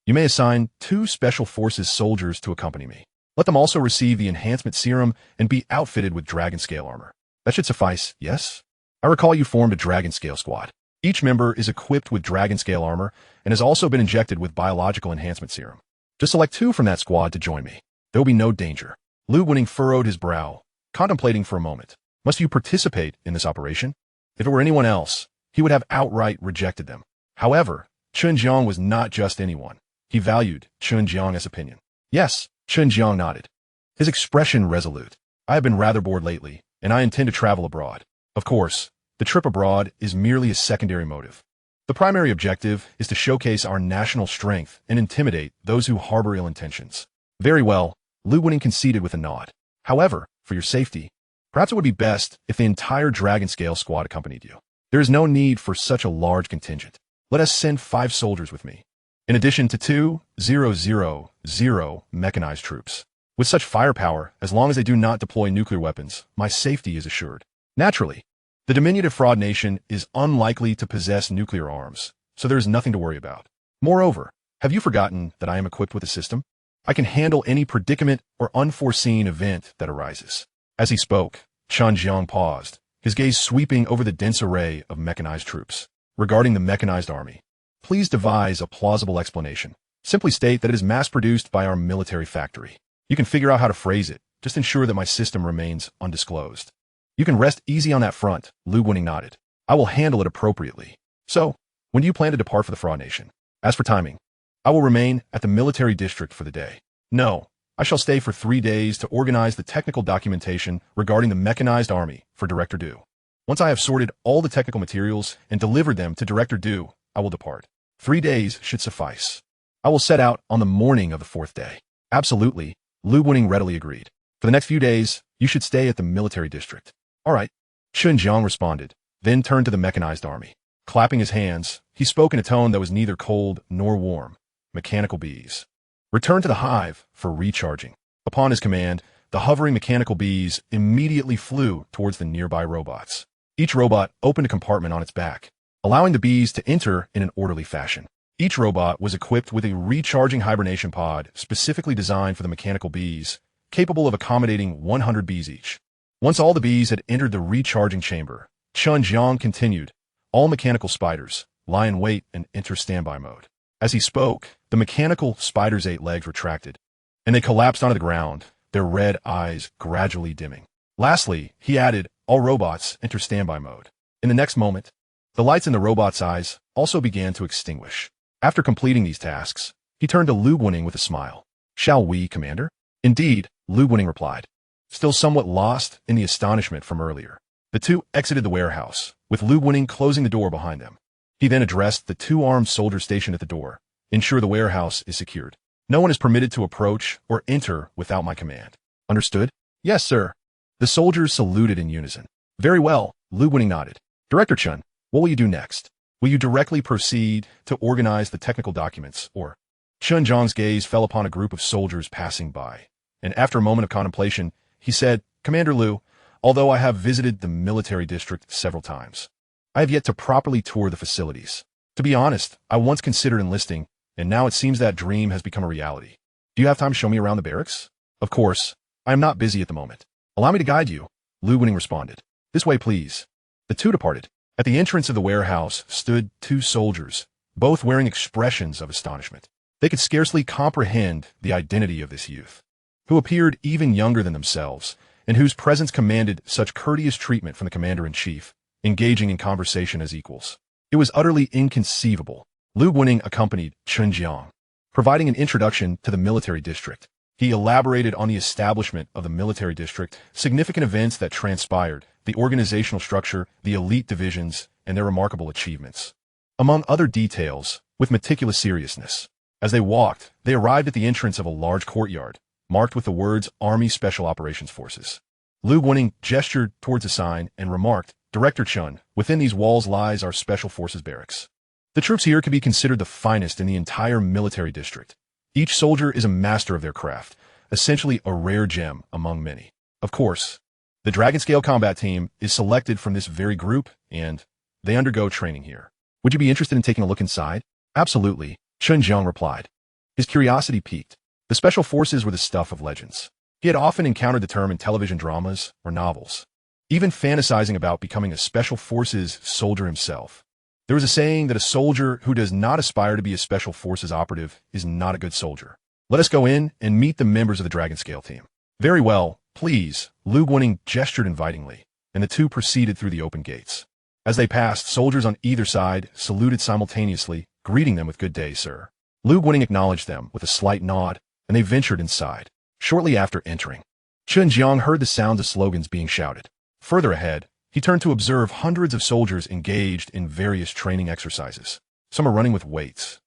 you may assign 2 special forces soldiers to accompany me. Let them also receive the enhancement serum and be outfitted with dragon scale armor. That should suffice, yes? I recall you formed a dragon scale squad. Each member is equipped with dragon scale armor and has also been injected with biological enhancement serum. Just select 2 from that squad to join me. There will be no danger. Lu Guining furrowed his brow, contemplating for a moment. Must you participate in this operation? If it were anyone else, he would have outright rejected them. However, Chen Jiang was not just anyone. He valued Chen Jiang's opinion. Yes, Chen Jiang nodded, his expression resolute. I have been rather bored lately, and I intend to travel abroad. Of course, the trip abroad is merely a secondary motive. The primary objective is to showcase our national strength and intimidate those who harbor ill intentions. Very well, Lu Guining conceded with a nod. However, for your safety, perhaps it would be best if the entire dragon scale squad accompanied you. There is no need for such a large contingent. Let us send 5 soldiers with me, in addition to 2,000 mechanized troops. With such firepower, as long as they do not deploy nuclear weapons, my safety is assured. Naturally, the diminutive fraud nation is unlikely to possess nuclear arms, so there is nothing to worry about. Moreover, have you forgotten that I am equipped with a system? I can handle any predicament or unforeseen event that arises. As he spoke, Chen Jiang paused, his gaze sweeping over the dense array of mechanized troops. Regarding the mechanized army, please devise a plausible explanation. Simply state that it is mass-produced by our military factory. You can figure out how to phrase it. Just ensure that my system remains undisclosed. You can rest easy on that front, Lu Guining nodded. I will handle it appropriately. So, when do you plan to depart for the fraud nation? As for timing, I will remain at the military district for the day. No, I shall stay for 3 days to organize the technical documentation regarding the mechanized army for Director Du. Once I have sorted all the technical materials and delivered them to Director Du, I will depart. 3 days should suffice. I will set out on the morning of the 4th day. Absolutely, Lu Guining readily agreed. For the next few days, you should stay at the military district. All right, Chen Jiang responded, then turned to the mechanized army. Clapping his hands, he spoke in a tone that was neither cold nor warm. Mechanical bees, return to the hive for recharging. Upon his command, the hovering mechanical bees immediately flew towards the nearby robots. Each robot opened a compartment on its back, allowing the bees to enter in an orderly fashion. Each robot was equipped with a recharging hibernation pod specifically designed for the mechanical bees, capable of accommodating 100 bees each. Once all the bees had entered the recharging chamber, Chen Jiang continued, all mechanical spiders, lie in wait and enter standby mode. As he spoke, the mechanical spiders' 8 legs retracted, and they collapsed onto the ground, their red eyes gradually dimming. Lastly, he added, all robots enter standby mode. In the next moment, the lights in the robot's eyes also began to extinguish. After completing these tasks, he turned to Lu Guining with a smile. Shall we, Commander? Indeed, Lu Guining replied, still somewhat lost in the astonishment from earlier. The 2 exited the warehouse, with Lu Guining closing the door behind them. He then addressed the 2 armed soldiers stationed at the door. Ensure the warehouse is secured. No one is permitted to approach or enter without my command. Understood? Yes, sir. The soldiers saluted in unison. Very well, Lu Guining nodded. Director Chen, what will you do next? Will you directly proceed to organize the technical documents, or? Chen Jiang's gaze fell upon a group of soldiers passing by, and after a moment of contemplation, he said, Commander Lu, although I have visited the military district several times, I have yet to properly tour the facilities. To be honest, I once considered enlisting, and now it seems that dream has become a reality. Do you have time to show me around the barracks? Of course. I am not busy at the moment. Allow me to guide you, Lu Winning responded. This way, please. The two departed. At the entrance of the warehouse stood two soldiers, both wearing expressions of astonishment. They could scarcely comprehend the identity of this youth, who appeared even younger than themselves, and whose presence commanded such courteous treatment from the commander-in-chief, engaging in conversation as equals. It was utterly inconceivable. Lu Winning accompanied Chen Jiang, providing an introduction to the military district. He elaborated on the establishment of the military district, significant events that transpired, the organizational structure, the elite divisions, and their remarkable achievements, among other details, with meticulous seriousness. As they walked, they arrived at the entrance of a large courtyard, marked with the words Army Special Operations Forces. Lu Winning gestured towards a sign and remarked, Director Chun, within these walls lies our Special Forces barracks. The troops here can be considered the finest in the entire military district. Each soldier is a master of their craft, essentially a rare gem among many. Of course, the Dragon Scale Combat Team is selected from this very group, and they undergo training here. Would you be interested in taking a look inside? Absolutely, Chen Jiang replied. His curiosity piqued. The Special Forces were the stuff of legends. He had often encountered the term in television dramas or novels, even fantasizing about becoming a Special Forces soldier himself. There is a saying that a soldier who does not aspire to be a Special Forces operative is not a good soldier. Let us go in and meet the members of the Dragon Scale team. Very well, please, Lu Winning gestured invitingly, and the two proceeded through the open gates. As they passed, soldiers on either side saluted simultaneously, greeting them with good day, sir. Lu Winning acknowledged them with a slight nod, and they ventured inside. Shortly after entering, Chen Jiang heard the sounds of slogans being shouted. Further ahead, he turned to observe hundreds of soldiers engaged in various training exercises. Some are running with weights,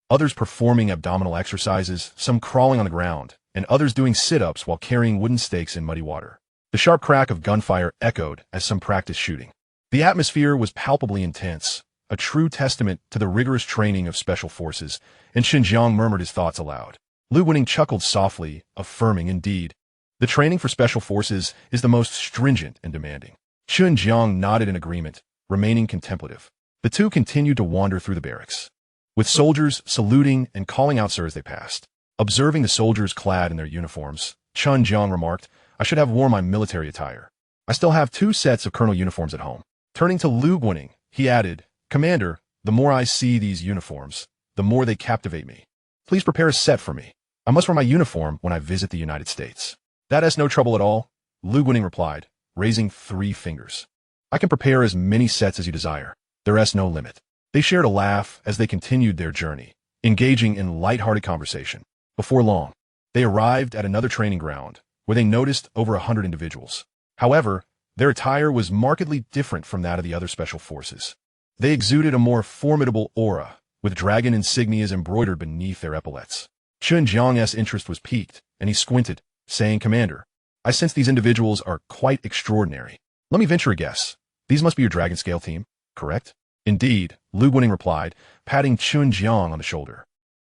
others performing abdominal exercises, some crawling on the ground, and others doing sit-ups while carrying wooden stakes in muddy water. The sharp crack of gunfire echoed as some practiced shooting. The atmosphere was palpably intense, a true testament to the rigorous training of Special Forces, and Chen Jiang murmured his thoughts aloud. Lu Winning chuckled softly, affirming, indeed, the training for Special Forces is the most stringent and demanding. Chen Jiang nodded in agreement, remaining contemplative. The two continued to wander through the barracks, with soldiers saluting and calling out sir as they passed. Observing the soldiers clad in their uniforms, Chen Jiang remarked, I should have worn my military attire. I still have 2 sets of colonel uniforms at home. Turning to Lu Winning, he added, Commander, the more I see these uniforms, the more they captivate me. Please prepare a set for me. I must wear my uniform when I visit the United States. That is no trouble at all, Lu Winning replied, raising 3 fingers. I can prepare as many sets as you desire. There is no limit. They shared a laugh as they continued their journey, engaging in light-hearted conversation. Before long, they arrived at another training ground, where they noticed over 100 individuals. However, their attire was markedly different from that of the other Special Forces. They exuded a more formidable aura, with dragon insignias embroidered beneath their epaulets. Chen Jiang's interest was piqued, and he squinted, saying, Commander, I sense these individuals are quite extraordinary. Let me venture a guess. These must be your Dragon Scale team, correct? Indeed, Lu Winning replied, patting Chen Jiang on the shoulder.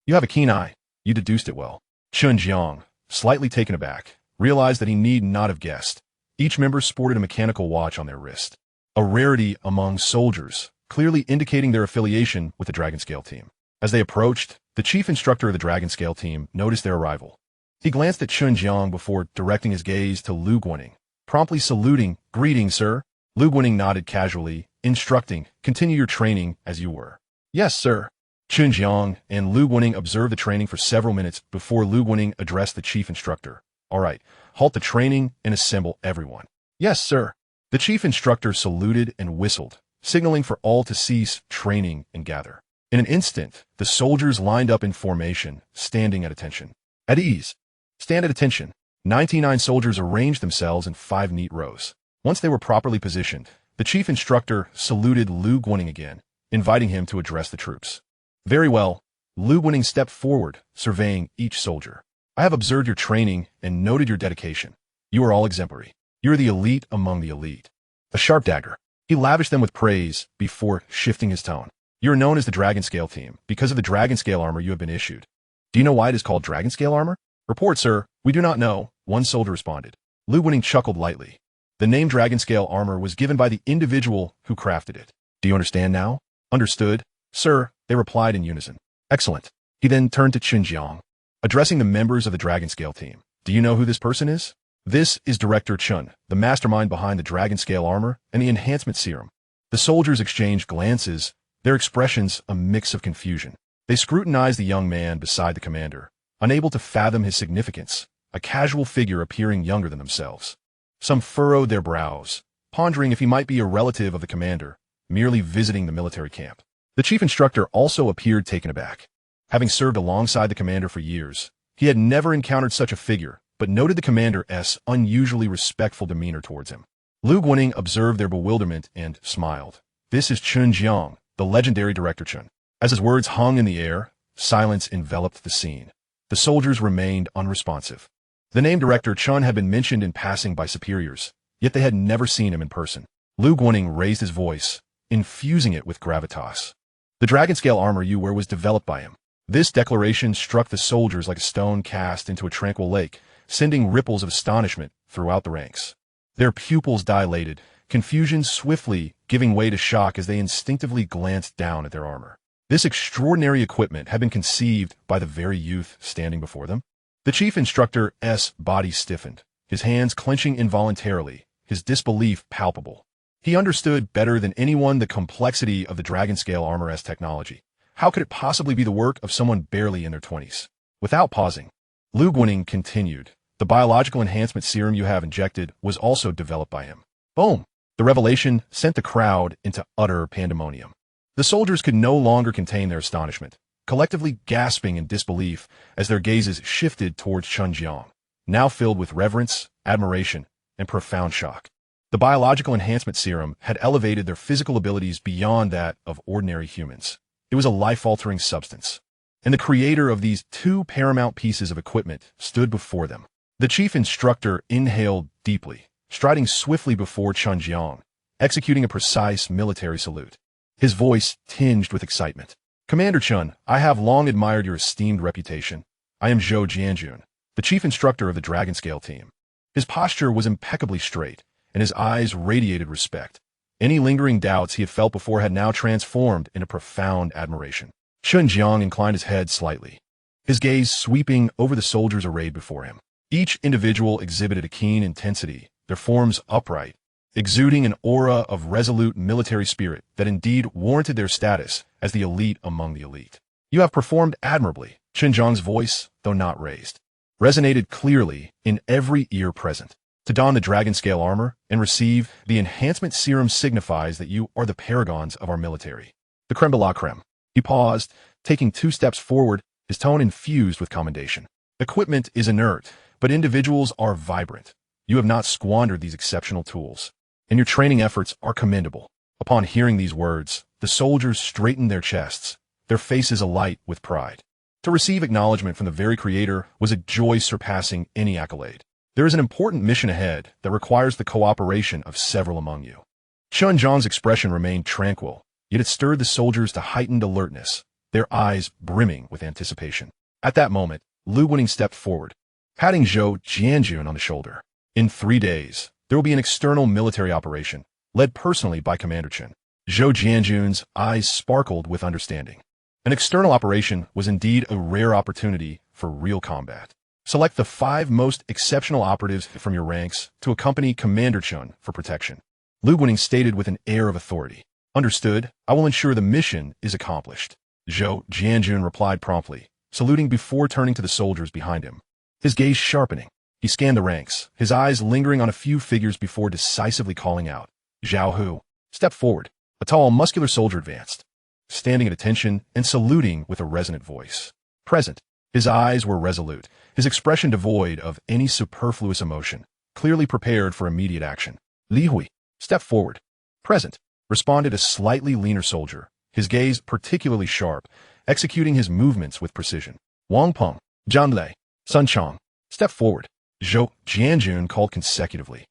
You have a keen eye. You deduced it well. Chen Jiang, slightly taken aback, realized that he need not have guessed. Each member sported a mechanical watch on their wrist, a rarity among soldiers, clearly indicating their affiliation with the Dragon Scale team. As they approached, the chief instructor of the Dragon Scale team noticed their arrival. He glanced at Chen Jiang before directing his gaze to Lu Winning, promptly saluting, Greetings, sir. Lu Winning nodded casually, instructing, Continue your training as you were. Yes, sir. Chen Jiang and Lu Winning observed the training for several minutes before Lu Winning addressed the chief instructor. All right, halt the training and assemble everyone. Yes, sir. The chief instructor saluted and whistled, signaling for all to cease training and gather. In an instant, the soldiers lined up in formation, standing at attention. At ease. Stand at attention. 99 soldiers arranged themselves in 5 neat rows. Once they were properly positioned, the chief instructor saluted Lu Winning again, inviting him to address the troops. Very well. Lu Winning stepped forward, surveying each soldier. I have observed your training and noted your dedication. You are all exemplary. You are the elite among the elite. A sharp dagger. He lavished them with praise before shifting his tone. You are known as the Dragon Scale team because of the Dragon Scale armor you have been issued. Do you know why it is called Dragon Scale armor? Report, sir. We do not know, one soldier responded. Lu Winning chuckled lightly. The name Dragon Scale armor was given by the individual who crafted it. Do you understand now? Understood, sir, they replied in unison. Excellent. He then turned to Chen Jiang, addressing the members of the Dragon Scale team. Do you know who this person is? This is Director Chen, the mastermind behind the Dragon Scale armor and the enhancement serum. The soldiers exchanged glances, their expressions a mix of confusion. They scrutinized the young man beside the commander, unable to fathom his significance, a casual figure appearing younger than themselves. Some furrowed their brows, pondering if he might be a relative of the commander, merely visiting the military camp. The chief instructor also appeared taken aback. Having served alongside the commander for years, he had never encountered such a figure, but noted the commander's unusually respectful demeanor towards him. Lu Guaning observed their bewilderment and smiled. This is Chen Jiang, the legendary Director Chen. As his words hung in the air, silence enveloped the scene. The soldiers remained unresponsive. The name Director Chen had been mentioned in passing by superiors, yet they had never seen him in person. Lu Guaning raised his voice, infusing it with gravitas. The dragon scale armor you wear was developed by him. This declaration struck the soldiers like a stone cast into a tranquil lake, sending ripples of astonishment throughout the ranks. Their pupils dilated, confusion swiftly giving way to shock as they instinctively glanced down at their armor. This extraordinary equipment had been conceived by the very youth standing before them. The chief instructor's body stiffened, his hands clenching involuntarily, his disbelief palpable. He understood better than anyone the complexity of the dragon scale armor's technology. How could it possibly be the work of someone barely in their 20s? Without pausing, Lu Guaning continued, the biological enhancement serum you have injected was also developed by him. Boom! The revelation sent the crowd into utter pandemonium. The soldiers could no longer contain their astonishment, collectively gasping in disbelief as their gazes shifted towards Chen Jiang, now filled with reverence, admiration, and profound shock. The biological enhancement serum had elevated their physical abilities beyond that of ordinary humans. It was a life-altering substance. And the creator of these two paramount pieces of equipment stood before them. The chief instructor inhaled deeply, striding swiftly before Chen Jiang, executing a precise military salute. His voice tinged with excitement. Commander Chen, I have long admired your esteemed reputation. I am Zhou Jianjun, the chief instructor of the Dragon Scale team. His posture was impeccably straight, and his eyes radiated respect. Any lingering doubts he had felt before had now transformed into profound admiration. Chen Jiang inclined his head slightly, his gaze sweeping over the soldiers arrayed before him. Each individual exhibited a keen intensity, their forms upright, exuding an aura of resolute military spirit that indeed warranted their status as the elite among the elite. You have performed admirably. Chen Jiang's voice, though not raised, resonated clearly in every ear present. To don the dragon scale armor and receive the enhancement serum signifies that you are the paragons of our military. The creme de la creme. He paused, taking 2 steps forward, his tone infused with commendation. Equipment is inert, but individuals are vibrant. You have not squandered these exceptional tools, and your training efforts are commendable. Upon hearing these words, the soldiers straightened their chests, their faces alight with pride. To receive acknowledgement from the very creator was a joy surpassing any accolade. There is an important mission ahead that requires the cooperation of several among you. Chen Jiang's expression remained tranquil, yet it stirred the soldiers to heightened alertness, their eyes brimming with anticipation. At that moment, Lu Guaning stepped forward, patting Zhou Jianjun on the shoulder. In 3 days, there will be an external military operation, led personally by Commander Chen. Zhou Jianjun's eyes sparkled with understanding. An external operation was indeed a rare opportunity for real combat. Select the 5 most exceptional operatives from your ranks to accompany Commander Chen for protection. Lu Guaning stated with an air of authority. Understood, I will ensure the mission is accomplished. Zhou Jianjun replied promptly, saluting before turning to the soldiers behind him. His gaze sharpening, he scanned the ranks, his eyes lingering on a few figures before decisively calling out. Zhao Hu, step forward. A tall, muscular soldier advanced, standing at attention and saluting with a resonant voice. Present. His eyes were resolute, his expression devoid of any superfluous emotion, clearly prepared for immediate action. Li Hui, step forward. Present, responded a slightly leaner soldier, his gaze particularly sharp, executing his movements with precision. Wang Peng, Zhang Lei, Sun Chang, step forward. Zhou Jianjun called consecutively,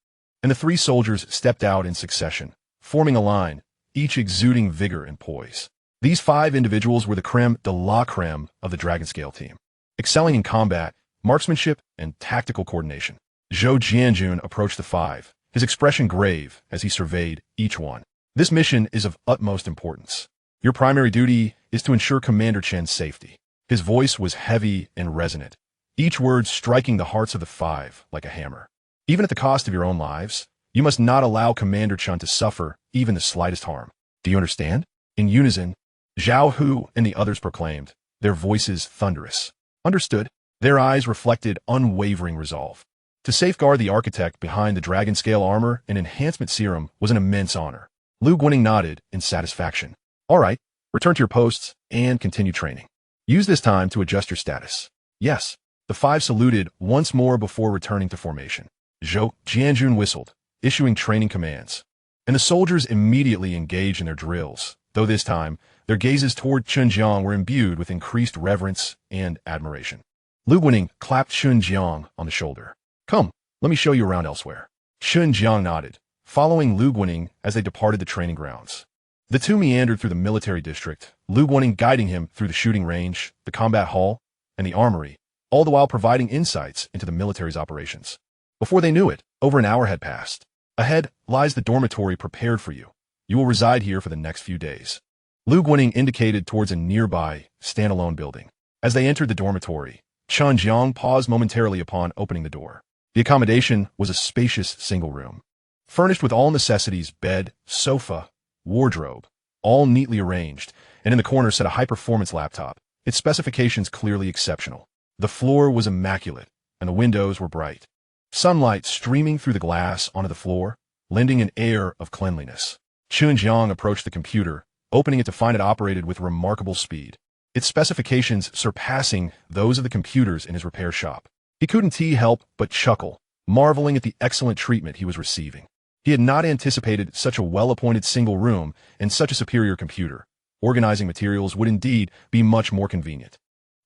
and the 3 soldiers stepped out in succession, forming a line, each exuding vigor and poise. These 5 individuals were the creme de la creme of the Dragon Scale team, excelling in combat, marksmanship, and tactical coordination. Zhou Jianjun approached the 5, his expression grave as he surveyed each one. This mission is of utmost importance. Your primary duty is to ensure Commander Chen's safety. His voice was heavy and resonant, each word striking the hearts of the five like a hammer. Even at the cost of your own lives, you must not allow Commander Chen to suffer even the slightest harm. Do you understand? In unison, Zhao Hu and the others proclaimed, their voices thunderous. Understood. Their eyes reflected unwavering resolve. To safeguard the architect behind the dragon-scale armor and enhancement serum was an immense honor. Lu Guaning nodded in satisfaction. All right, return to your posts and continue training. Use this time to adjust your status. Yes. The five saluted once more before returning to formation. Zhou Jianjun whistled, issuing training commands. And the soldiers immediately engaged in their drills, though this time, their gazes toward Chen Jiang were imbued with increased reverence and admiration. Lu Guaning clapped Chen Jiang on the shoulder. Come, let me show you around elsewhere. Chen Jiang nodded, following Lu Guaning as they departed the training grounds. The two meandered through the military district, Lu Guaning guiding him through the shooting range, the combat hall, and the armory, all the while providing insights into the military's operations. Before they knew it, over an hour had passed. Ahead lies the dormitory prepared for you. You will reside here for the next few days. Lu Guaning indicated towards a nearby, standalone building. As they entered the dormitory, Chen Jiang paused momentarily upon opening the door. The accommodation was a spacious single room, furnished with all necessities: bed, sofa, wardrobe, all neatly arranged, and in the corner sat a high-performance laptop, its specifications clearly exceptional. The floor was immaculate, and the windows were bright. Sunlight streaming through the glass onto the floor, lending an air of cleanliness. Chen Jiang approached the computer, opening it to find it operated with remarkable speed, its specifications surpassing those of the computers in his repair shop. He couldn't help but chuckle, marveling at the excellent treatment he was receiving. He had not anticipated such a well-appointed single room and such a superior computer. Organizing materials would indeed be much more convenient.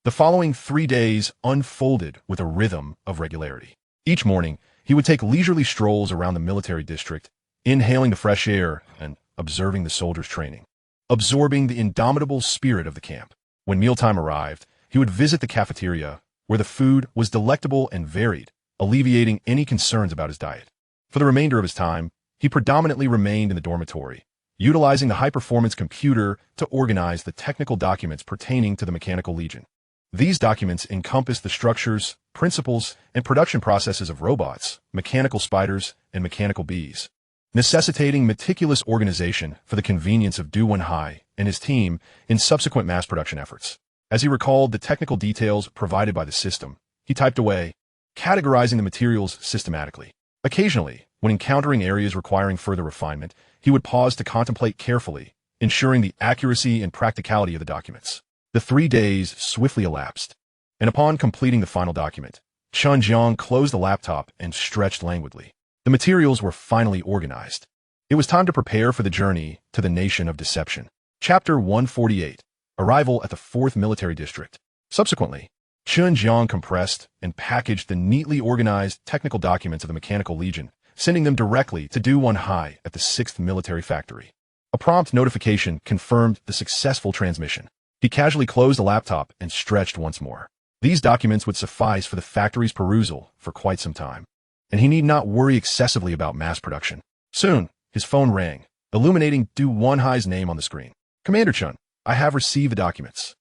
The following 3 days unfolded with a rhythm of regularity. Each morning, he would take leisurely strolls around the military district, inhaling the fresh air and observing the soldiers' training, absorbing the indomitable spirit of the camp. When mealtime arrived, he would visit the cafeteria, where the food was delectable and varied, alleviating any concerns about his diet. For the remainder of his time, he predominantly remained in the dormitory, utilizing the high-performance computer to organize the technical documents pertaining to the Mechanical Legion. These documents encompass the structures, principles, and production processes of robots, mechanical spiders, and mechanical bees, necessitating meticulous organization for the convenience of Du Wenhai and his team in subsequent mass production efforts. As he recalled the technical details provided by the system, he typed away, categorizing the materials systematically. Occasionally, when encountering areas requiring further refinement, he would pause to contemplate carefully, ensuring the accuracy and practicality of the documents. The 3 days swiftly elapsed, and upon completing the final document, Chen Jiang closed the laptop and stretched languidly. The materials were finally organized. It was time to prepare for the journey to the Nation of Deception. Chapter 148. Arrival at the 4th Military District. Subsequently, Chen Jiang compressed and packaged the neatly organized technical documents of the Mechanical Legion, sending them directly to Du Wenhai at the 6th Military Factory. A prompt notification confirmed the successful transmission. He casually closed the laptop and stretched once more. These documents would suffice for the factory's perusal for quite some time, and he need not worry excessively about mass production. Soon, his phone rang, illuminating Du Wenhai's name on the screen. Commander Chen, I have received the documents.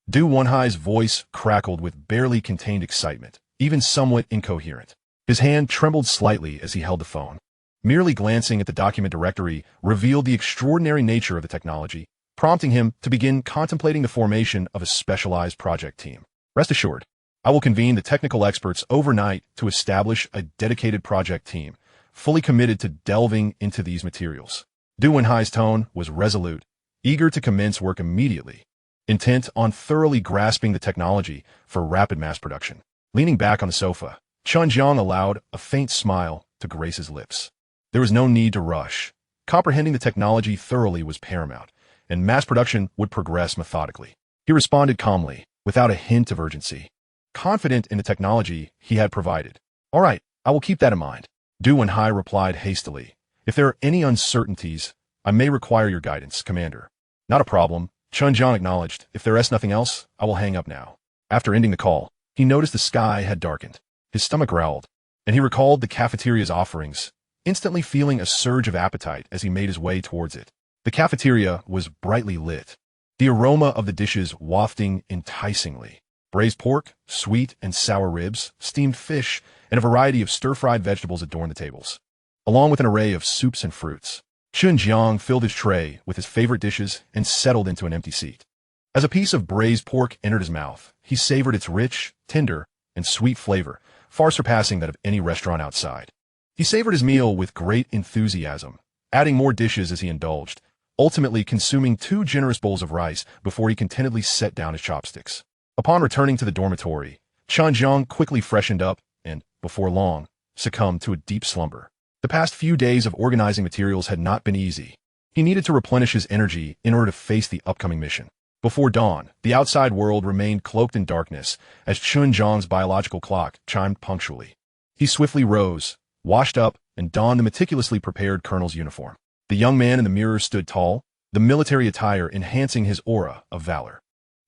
Du Wenhai's voice crackled with barely contained excitement, even somewhat incoherent. His hand trembled slightly as he held the phone. Merely glancing at the document directory revealed the extraordinary nature of the technology, prompting him to begin contemplating the formation of a specialized project team. Rest assured, I will convene the technical experts overnight to establish a dedicated project team, fully committed to delving into these materials. Du Wenhai's tone was resolute, eager to commence work immediately, intent on thoroughly grasping the technology for rapid mass production. Leaning back on the sofa, Chen Jiang allowed a faint smile to grace his lips. There was no need to rush. Comprehending the technology thoroughly was paramount, and mass production would progress methodically. He responded calmly, without a hint of urgency, confident in the technology he had provided. All right, I will keep that in mind. Du Wenhai replied hastily. If there are any uncertainties, I may require your guidance, Commander. Not a problem, Chen Jiang acknowledged. If there is nothing else, I will hang up now. After ending the call, he noticed the sky had darkened. His stomach growled, and he recalled the cafeteria's offerings, instantly feeling a surge of appetite as he made his way towards it. The cafeteria was brightly lit, the aroma of the dishes wafting enticingly. Braised pork, sweet and sour ribs, steamed fish, and a variety of stir-fried vegetables adorned the tables, along with an array of soups and fruits. Chen Jiang filled his tray with his favorite dishes and settled into an empty seat. As a piece of braised pork entered his mouth, he savored its rich, tender, and sweet flavor, far surpassing that of any restaurant outside. He savored his meal with great enthusiasm, adding more dishes as he indulged, ultimately consuming 2 generous bowls of rice before he contentedly set down his chopsticks. Upon returning to the dormitory, Chen Jiang quickly freshened up and, before long, succumbed to a deep slumber. The past few days of organizing materials had not been easy. He needed to replenish his energy in order to face the upcoming mission. Before dawn, the outside world remained cloaked in darkness as Chen Jiang's biological clock chimed punctually. He swiftly rose, washed up, and donned the meticulously prepared colonel's uniform. The young man in the mirror stood tall, the military attire enhancing his aura of valor.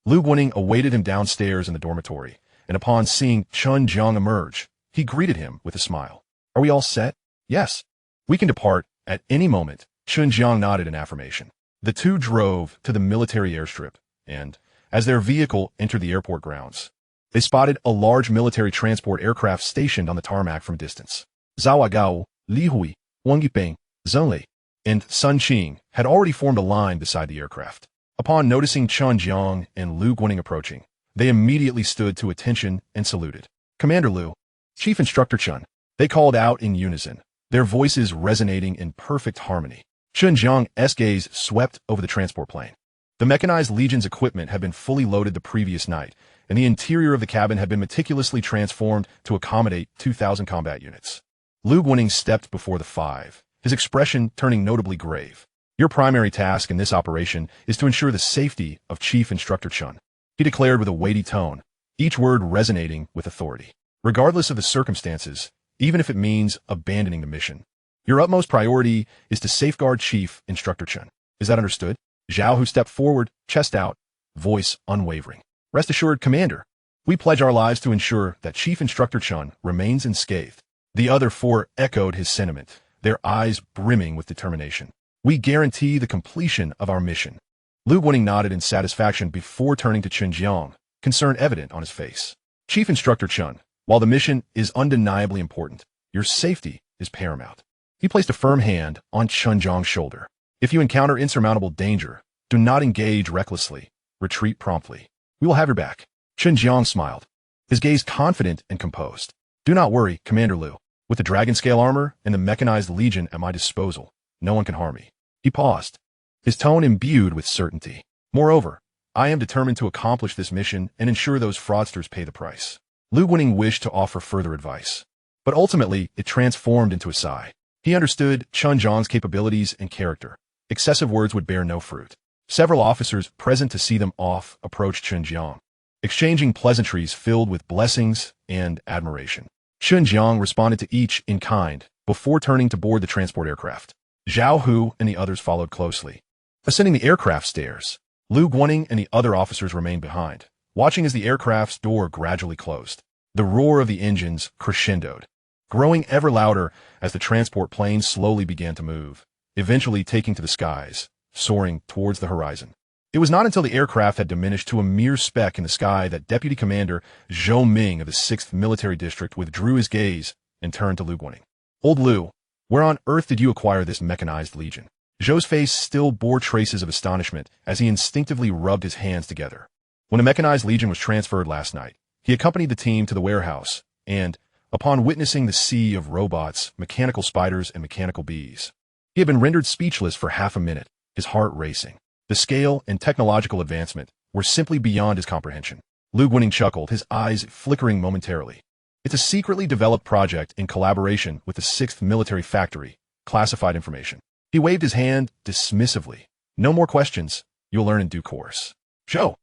Lu Guaning awaited him downstairs in the dormitory, and upon seeing Chen Jiang emerge, he greeted him with a smile. "Are we all set?" "Yes. We can depart at any moment." Chen Jiang nodded in affirmation. The two drove to the military airstrip, and, as their vehicle entered the airport grounds, they spotted a large military transport aircraft stationed on the tarmac from a distance. Zhao Gao, Li Hui, Wang Yiping, Zheng Lei, and Sun Qing had already formed a line beside the aircraft. Upon noticing Chen Jiang and Lu Guaning approaching, they immediately stood to attention and saluted. "Commander Lu, Chief Instructor Chen," they called out in unison, their voices resonating in perfect harmony. Chen Jiang's gaze swept over the transport plane. The mechanized legion's equipment had been fully loaded the previous night, and the interior of the cabin had been meticulously transformed to accommodate 2,000 combat units. Lu Guaning stepped before the 5, his expression turning notably grave. "Your primary task in this operation is to ensure the safety of Chief Instructor Chen," he declared with a weighty tone, each word resonating with authority. "Regardless of the circumstances, even if it means abandoning the mission, your utmost priority is to safeguard Chief Instructor Chen. Is that understood?" Zhao Hu stepped forward, chest out, voice unwavering. "Rest assured, Commander. We pledge our lives to ensure that Chief Instructor Chen remains unscathed." The other 4 echoed his sentiment, their eyes brimming with determination. "We guarantee the completion of our mission." Lu Guaning nodded in satisfaction before turning to Chen Jiang, concern evident on his face. "Chief Instructor Chen, while the mission is undeniably important, your safety is paramount." He placed a firm hand on Chen Jiang's shoulder. "If you encounter insurmountable danger, do not engage recklessly. Retreat promptly. We will have your back." Chen Jiang smiled, his gaze confident and composed. "Do not worry, Commander Lu. With the dragon scale armor and the mechanized legion at my disposal, no one can harm me." He paused, his tone imbued with certainty. "Moreover, I am determined to accomplish this mission and ensure those fraudsters pay the price." Lu Guaning wished to offer further advice, but ultimately it transformed into a sigh. He understood Chen Jiang's capabilities and character. Excessive words would bear no fruit. Several officers present to see them off approached Chen Jiang, exchanging pleasantries filled with blessings and admiration. Chen Jiang responded to each in kind before turning to board the transport aircraft. Zhao Hu and the others followed closely. Ascending the aircraft stairs, Lu Guaning and the other officers remained behind, watching as the aircraft's door gradually closed. The roar of the engines crescendoed, growing ever louder as the transport plane slowly began to move, eventually taking to the skies, soaring towards the horizon. It was not until the aircraft had diminished to a mere speck in the sky that Deputy Commander Zhou Ming of the 6th Military District withdrew his gaze and turned to Lu Guaning. "Old Lu, where on earth did you acquire this mechanized legion?" Zhou's face still bore traces of astonishment as he instinctively rubbed his hands together. When the mechanized legion was transferred last night, he accompanied the team to the warehouse and, upon witnessing the sea of robots, mechanical spiders, and mechanical bees, he had been rendered speechless for half a minute, his heart racing. The scale and technological advancement were simply beyond his comprehension. Lu Guaning chuckled, his eyes flickering momentarily. "It's a secretly developed project in collaboration with the 6th Military Factory, classified information." He waved his hand dismissively. "No more questions. You'll learn in due course." Zhou,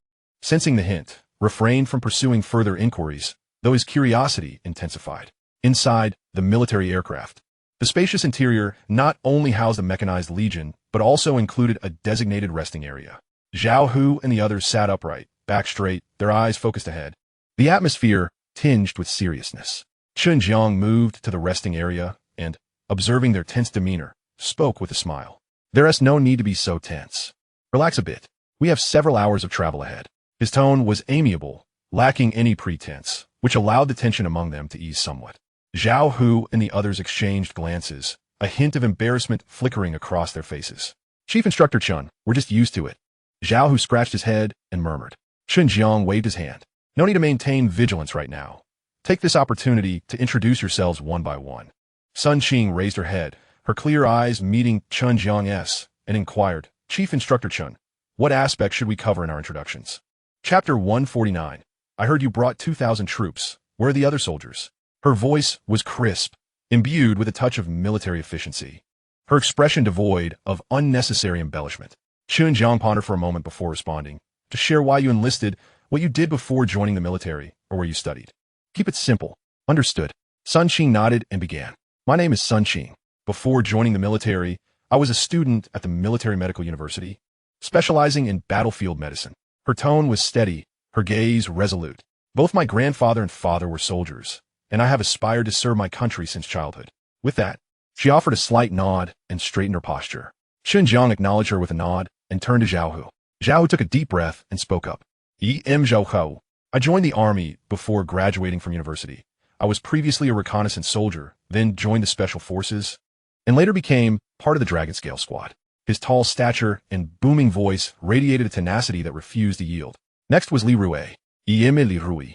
sensing the hint, refrained from pursuing further inquiries, though his curiosity intensified. Inside the military aircraft, the spacious interior not only housed the mechanized legion, but also included a designated resting area. Zhao Hu and the others sat upright, back straight, their eyes focused ahead. The atmosphere tinged with seriousness. Chen Jiang moved to the resting area and, observing their tense demeanor, spoke with a smile. There's no need to be so tense. Relax a bit. We have several hours of travel ahead. His tone was amiable, lacking any pretense, which allowed the tension among them to ease somewhat. Zhao Hu and the others exchanged glances, a hint of embarrassment flickering across their faces. Chief Instructor Chen, we're just used to it. Zhao Hu scratched his head and murmured. Chen Jiang waved his hand. No need to maintain vigilance right now. Take this opportunity to introduce yourselves one by one. Sun Qing raised her head, her clear eyes meeting Chen Jiang's, and inquired, Chief Instructor Chen, what aspects should we cover in our introductions? Chapter 149. I heard you brought 2,000 troops. Where are the other soldiers? Her voice was crisp, imbued with a touch of military efficiency. Her expression devoid of unnecessary embellishment. Chen Jiang pondered for a moment before responding. To share why you enlisted, what you did before joining the military, or where you studied. Keep it simple. Understood. Sun Qing nodded and began. My name is Sun Qing. Before joining the military, I was a student at the Military Medical University, specializing in battlefield medicine. Her tone was steady, her gaze resolute. Both my grandfather and father were soldiers, and I have aspired to serve my country since childhood. With that, she offered a slight nod and straightened her posture. Chen Jiang acknowledged her with a nod and turned to Zhao Hu. Zhao Hu took a deep breath and spoke up. Zhao Hu. I joined the army before graduating from university. I was previously a reconnaissance soldier, then joined the special forces, and later became part of the Dragon Scale Squad. His tall stature and booming voice radiated a tenacity that refused to yield. Next was Li Rui, Li Rui,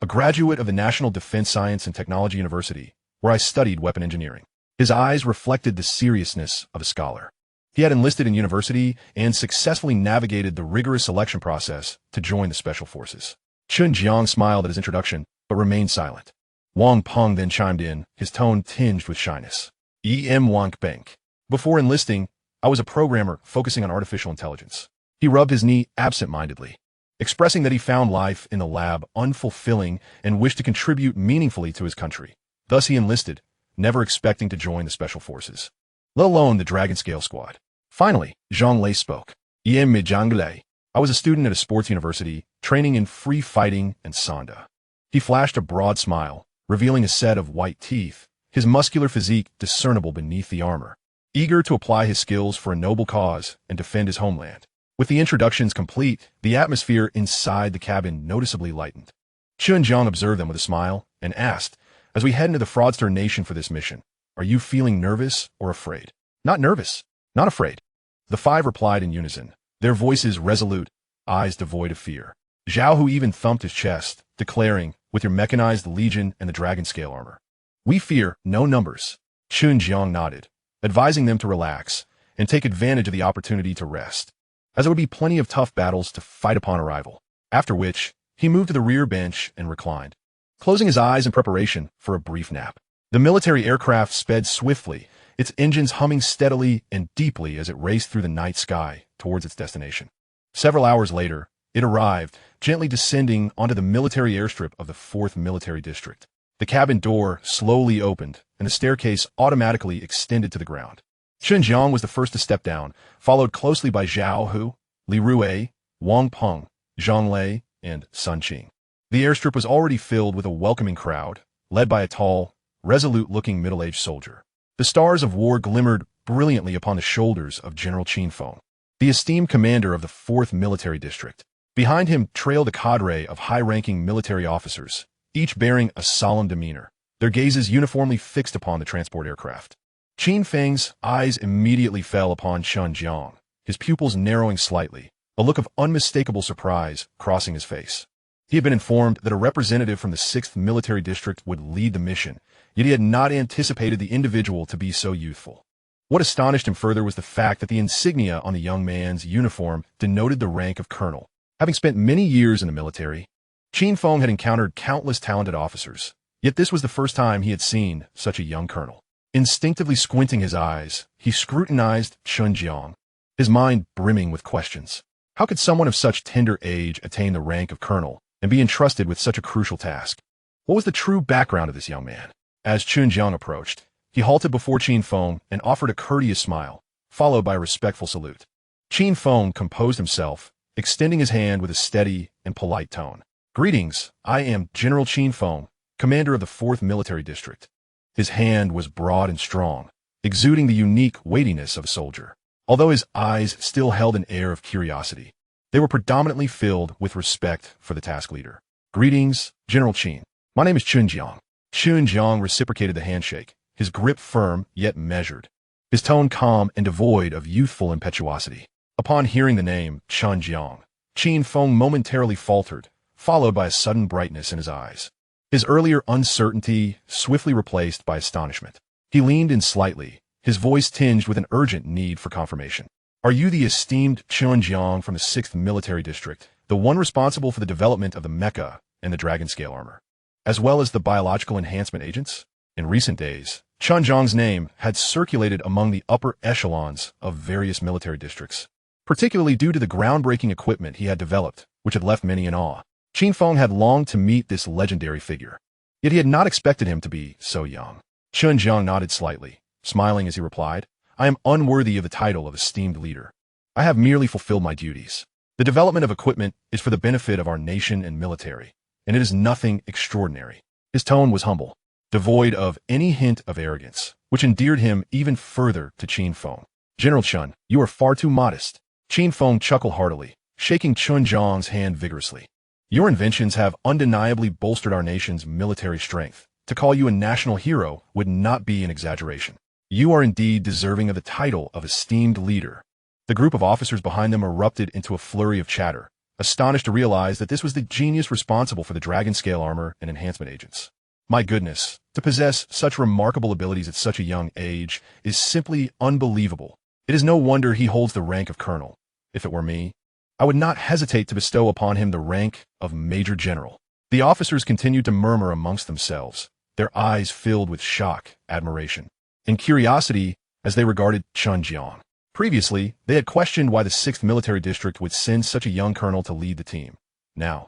a graduate of the National Defense Science and Technology University, where I studied weapon engineering. His eyes reflected the seriousness of a scholar. He had enlisted in university and successfully navigated the rigorous selection process to join the special forces. Chen Jiang smiled at his introduction, but remained silent. Wang Peng then chimed in, his tone tinged with shyness. Wang Bank. Before enlisting, I was a programmer focusing on artificial intelligence. He rubbed his knee absent-mindedly, expressing that he found life in the lab unfulfilling and wished to contribute meaningfully to his country. Thus he enlisted, never expecting to join the special forces, let alone the Dragon Scale Squad. Finally, Zhang Lei spoke. I was a student at a sports university, training in free fighting and sanda. He flashed a broad smile, revealing a set of white teeth, his muscular physique discernible beneath the armor, eager to apply his skills for a noble cause and defend his homeland. With the introductions complete, the atmosphere inside the cabin noticeably lightened. Chen Jiang observed them with a smile and asked, as we head into the fraudster nation for this mission, are you feeling nervous or afraid? Not nervous, not afraid. The five replied in unison, their voices resolute, eyes devoid of fear. Zhao Hu even thumped his chest, declaring, with your mechanized legion and the dragon scale armor, we fear no numbers. Chen Jiang nodded, advising them to relax and take advantage of the opportunity to rest, as there would be plenty of tough battles to fight upon arrival. After which, he moved to the rear bench and reclined, closing his eyes in preparation for a brief nap. The military aircraft sped swiftly, its engines humming steadily and deeply as it raced through the night sky towards its destination. Several hours later, it arrived, gently descending onto the military airstrip of the 4th Military District. The cabin door slowly opened, and the staircase automatically extended to the ground. Chen Jiang was the first to step down, followed closely by Zhao Hu, Li Rui, Wang Peng, Zhang Lei, and Sun Qing. The airstrip was already filled with a welcoming crowd, led by a tall, resolute-looking middle-aged soldier. The stars of war glimmered brilliantly upon the shoulders of General Chen Feng, the esteemed commander of the 4th Military District. Behind him trailed a cadre of high-ranking military officers, each bearing a solemn demeanor, their gazes uniformly fixed upon the transport aircraft. Chen Feng's eyes immediately fell upon Chen Jiang, his pupils narrowing slightly, a look of unmistakable surprise crossing his face. He had been informed that a representative from the 6th Military District would lead the mission, yet he had not anticipated the individual to be so youthful. What astonished him further was the fact that the insignia on the young man's uniform denoted the rank of colonel. Having spent many years in the military, Chen Feng had encountered countless talented officers, yet this was the first time he had seen such a young colonel. Instinctively squinting his eyes, he scrutinized Chen Jiang, his mind brimming with questions. How could someone of such tender age attain the rank of colonel and be entrusted with such a crucial task? What was the true background of this young man? As Chen Jiang approached, he halted before Chen Feng and offered a courteous smile, followed by a respectful salute. Chen Feng composed himself, extending his hand with a steady and polite tone. Greetings, I am General Chen Feng, commander of the 4th Military District. His hand was broad and strong, exuding the unique weightiness of a soldier. although his eyes still held an air of curiosity. They were predominantly filled with respect for the task leader. "Greetings, General Chen. My name is Chen Jiang." Chen Jiang reciprocated the handshake, his grip firm yet measured, his tone calm and devoid of youthful impetuosity. Upon hearing the name, Chen Jiang, Chen Feng momentarily faltered, followed by a sudden brightness in his eyes. His earlier uncertainty swiftly replaced by astonishment. He leaned in slightly, his voice tinged with an urgent need for confirmation. "Are you the esteemed Chen Jiang from the 6th Military District, the one responsible for the development of the mecha and the dragon scale armor, as well as the biological enhancement agents?" In recent days, Chen Jiang's name had circulated among the upper echelons of various military districts, particularly due to the groundbreaking equipment he had developed, which had left many in awe. Chen Feng had longed to meet this legendary figure, yet he had not expected him to be so young. Chen Jiang nodded slightly, smiling as he replied, "I am unworthy of the title of esteemed leader. I have merely fulfilled my duties. The development of equipment is for the benefit of our nation and military, and it is nothing extraordinary." His tone was humble, devoid of any hint of arrogance, which endeared him even further to Chen Feng. "General Chen, you are far too modest." Chen Feng chuckled heartily, shaking Chen Jiang's hand vigorously. "Your inventions have undeniably bolstered our nation's military strength. To call you a national hero would not be an exaggeration. You are indeed deserving of the title of esteemed leader." The group of officers behind them erupted into a flurry of chatter, astonished to realize that this was the genius responsible for the dragon scale armor and enhancement agents. My goodness, to possess such remarkable abilities at such a young age is simply unbelievable. It is no wonder he holds the rank of colonel. If it were me, I would not hesitate to bestow upon him the rank of Major General. The officers continued to murmur amongst themselves, their eyes filled with shock, admiration, and curiosity as they regarded Chen Jiang. Previously, they had questioned why the 6th Military District would send such a young colonel to lead the team. Now,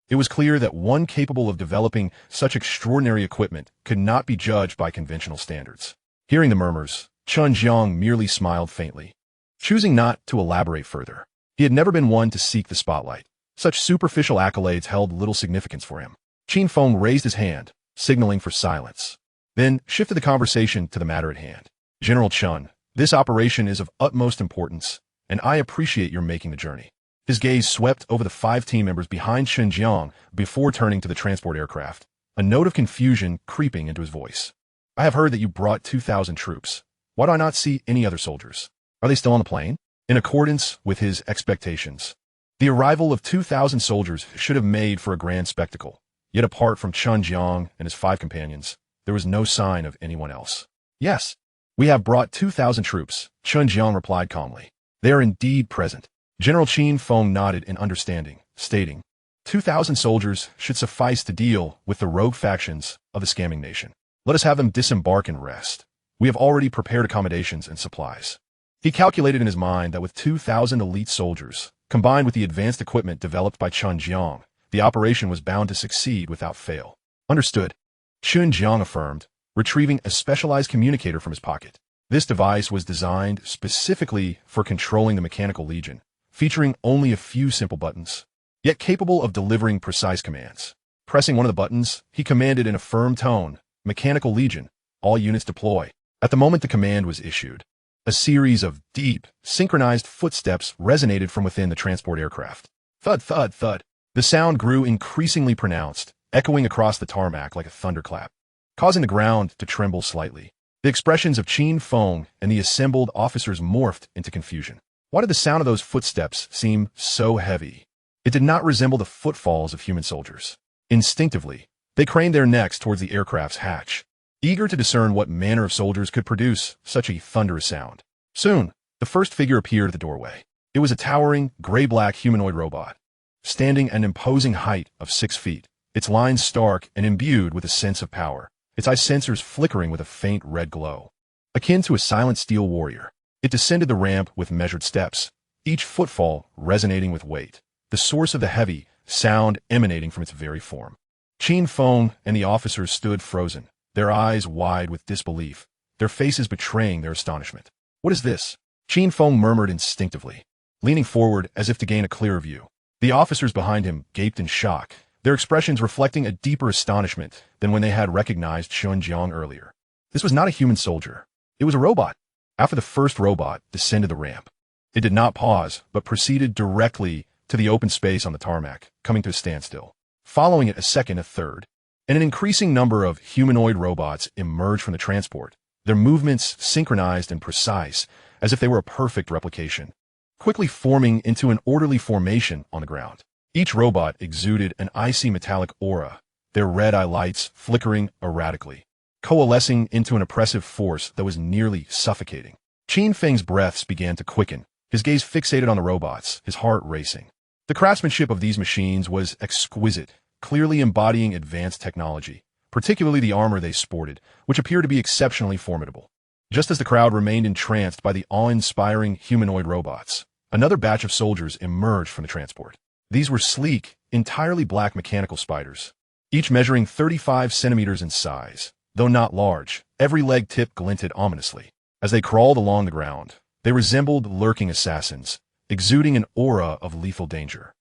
it was clear that one capable of developing such extraordinary equipment could not be judged by conventional standards. Hearing the murmurs, Chen Jiang merely smiled faintly, choosing not to elaborate further. He had never been one to seek the spotlight. Such superficial accolades held little significance for him. Chen Feng raised his hand, signaling for silence, then shifted the conversation to the matter at hand. "General Chen, this operation is of utmost importance, and I appreciate your making the journey." His gaze swept over the 5 team members behind Chen Jiang before turning to the transport aircraft, a note of confusion creeping into his voice. "I have heard that you brought 2,000 troops. Why do I not see any other soldiers? Are they still on the plane?" In accordance with his expectations, the arrival of 2,000 soldiers should have made for a grand spectacle. Yet apart from Chen Jiang and his 5 companions, there was no sign of anyone else. "Yes, we have brought 2,000 troops," Chen Jiang replied calmly. "They are indeed present." General Chen Feng nodded in understanding, stating, 2,000 soldiers should suffice to deal with the rogue factions of the scamming nation. Let us have them disembark and rest. We have already prepared accommodations and supplies." He calculated in his mind that with 2,000 elite soldiers, combined with the advanced equipment developed by Chen Jiang, the operation was bound to succeed without fail. "Understood," Chen Jiang affirmed, retrieving a specialized communicator from his pocket. This device was designed specifically for controlling the mechanical legion, featuring only a few simple buttons, yet capable of delivering precise commands. Pressing one of the buttons, he commanded in a firm tone, "Mechanical Legion, all units deploy." At the moment the command was issued, a series of deep, synchronized footsteps resonated from within the transport aircraft. Thud, thud, thud. The sound grew increasingly pronounced, echoing across the tarmac like a thunderclap, causing the ground to tremble slightly. The expressions of Chen Feng and the assembled officers morphed into confusion. Why did the sound of those footsteps seem so heavy? It did not resemble the footfalls of human soldiers. Instinctively, they craned their necks towards the aircraft's hatch, eager to discern what manner of soldiers could produce such a thunderous sound. Soon, the first figure appeared at the doorway. It was a towering, gray-black humanoid robot, standing at an imposing height of 6 feet, its lines stark and imbued with a sense of power, its eye sensors flickering with a faint red glow. Akin to a silent steel warrior, it descended the ramp with measured steps, each footfall resonating with weight, the source of the heavy sound emanating from its very form. Chen Feng and the officers stood frozen, their eyes wide with disbelief, their faces betraying their astonishment. "What is this?" Chen Feng murmured instinctively, leaning forward as if to gain a clearer view. The officers behind him gaped in shock, their expressions reflecting a deeper astonishment than when they had recognized Chen Jiang earlier. This was not a human soldier. It was a robot. After the first robot descended the ramp, it did not pause, but proceeded directly to the open space on the tarmac, coming to a standstill. Following it, a second, a third, and an increasing number of humanoid robots emerged from the transport, their movements synchronized and precise, as if they were a perfect replication, quickly forming into an orderly formation on the ground. Each robot exuded an icy metallic aura, their red-eye lights flickering erratically, coalescing into an oppressive force that was nearly suffocating. Qin Feng's breaths began to quicken, his gaze fixated on the robots, his heart racing. The craftsmanship of these machines was exquisite, clearly embodying advanced technology, particularly the armor they sported, which appeared to be exceptionally formidable. Just as the crowd remained entranced by the awe-inspiring humanoid robots, another batch of soldiers emerged from the transport. These were sleek, entirely black mechanical spiders, each measuring 35 centimeters in size. Though not large, every leg tip glinted ominously. As they crawled along the ground, they resembled lurking assassins, exuding an aura of lethal danger.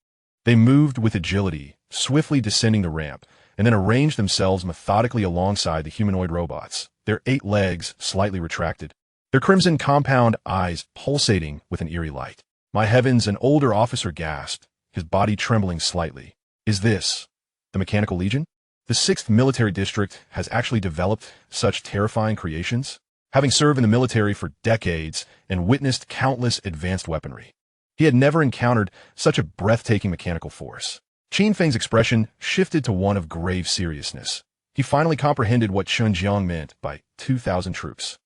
They moved with agility, swiftly descending the ramp, and then arranged themselves methodically alongside the humanoid robots, their 8 legs slightly retracted, their crimson compound eyes pulsating with an eerie light. My heavens, an older officer gasped, his body trembling slightly. Is this the Mechanical Legion? The 6th Military District has actually developed such terrifying creations, having served in the military for decades and witnessed countless advanced weaponry. He had never encountered such a breathtaking mechanical force. Qin Feng's expression shifted to one of grave seriousness. He finally comprehended what Chen Jiang meant by 2,000 troops.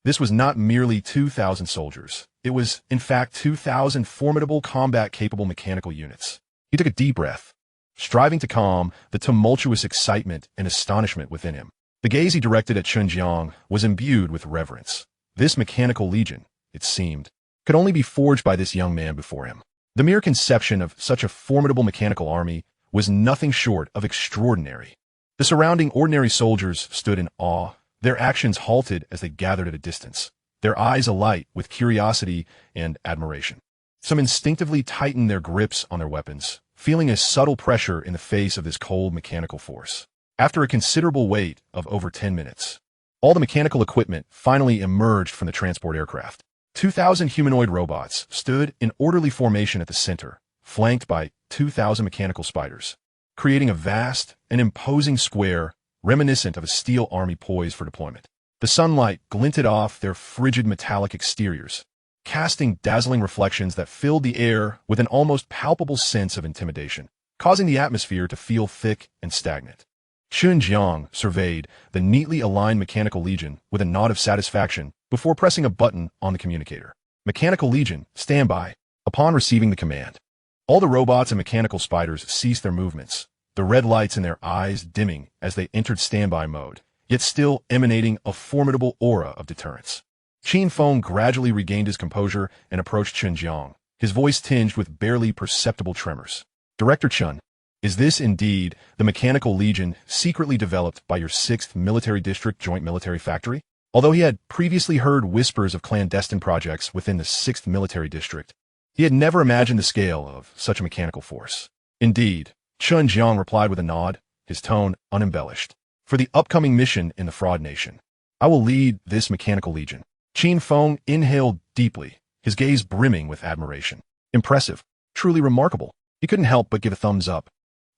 This was not merely 2,000 soldiers. It was, in fact, 2,000 formidable combat-capable mechanical units. He took a deep breath, striving to calm the tumultuous excitement and astonishment within him. The gaze he directed at Chen Jiang was imbued with reverence. This mechanical legion, it seemed, could only be forged by this young man before him. The mere conception of such a formidable mechanical army was nothing short of extraordinary. The surrounding ordinary soldiers stood in awe, their actions halted as they gathered at a distance, their eyes alight with curiosity and admiration. Some instinctively tightened their grips on their weapons, feeling a subtle pressure in the face of this cold mechanical force. After a considerable wait of over 10 minutes, all the mechanical equipment finally emerged from the transport aircraft. 2,000 humanoid robots stood in orderly formation at the center, flanked by 2,000 mechanical spiders, creating a vast and imposing square reminiscent of a steel army poised for deployment. The sunlight glinted off their frigid metallic exteriors, casting dazzling reflections that filled the air with an almost palpable sense of intimidation, causing the atmosphere to feel thick and stagnant. Chen Jiang surveyed the neatly aligned Mechanical Legion with a nod of satisfaction before pressing a button on the communicator. Mechanical Legion, stand by. Upon receiving the command, all the robots and mechanical spiders ceased their movements, the red lights in their eyes dimming as they entered standby mode, yet still emanating a formidable aura of deterrence. Qin Feng gradually regained his composure and approached Chen Jiang, his voice tinged with barely perceptible tremors. Director Chen, is this indeed the Mechanical Legion secretly developed by your 6th Military District Joint Military Factory? Although he had previously heard whispers of clandestine projects within the 6th Military District, he had never imagined the scale of such a mechanical force. Indeed, Chen Jiang replied with a nod, his tone unembellished. For the upcoming mission in the Fraud Nation, I will lead this Mechanical Legion. Qin Feng inhaled deeply, his gaze brimming with admiration. Impressive, truly remarkable. He couldn't help but give a thumbs up,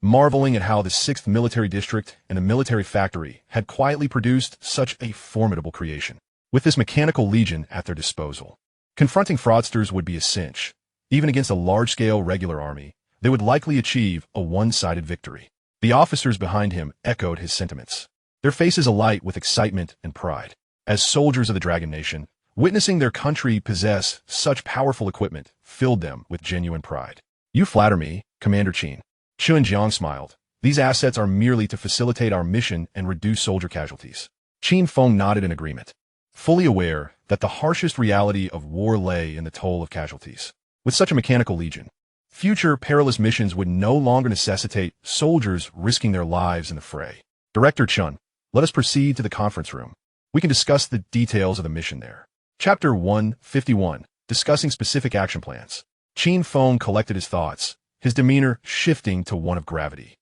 marveling at how the 6th Military District and the Military Factory had quietly produced such a formidable creation. With this Mechanical Legion at their disposal, confronting fraudsters would be a cinch. Even against a large-scale regular army, they would likely achieve a one-sided victory. The officers behind him echoed his sentiments, their faces alight with excitement and pride. As soldiers of the Dragon Nation, witnessing their country possess such powerful equipment filled them with genuine pride. You flatter me, Commander Qin. Chen Jiang smiled. These assets are merely to facilitate our mission and reduce soldier casualties. Qin Feng nodded in agreement, fully aware that the harshest reality of war lay in the toll of casualties. With such a Mechanical Legion, future perilous missions would no longer necessitate soldiers risking their lives in the fray. Director Chen, let us proceed to the conference room. We can discuss the details of the mission there. Chapter 151, Discussing Specific Action Plans. Qin Feng collected his thoughts, his demeanor shifting to one of gravity.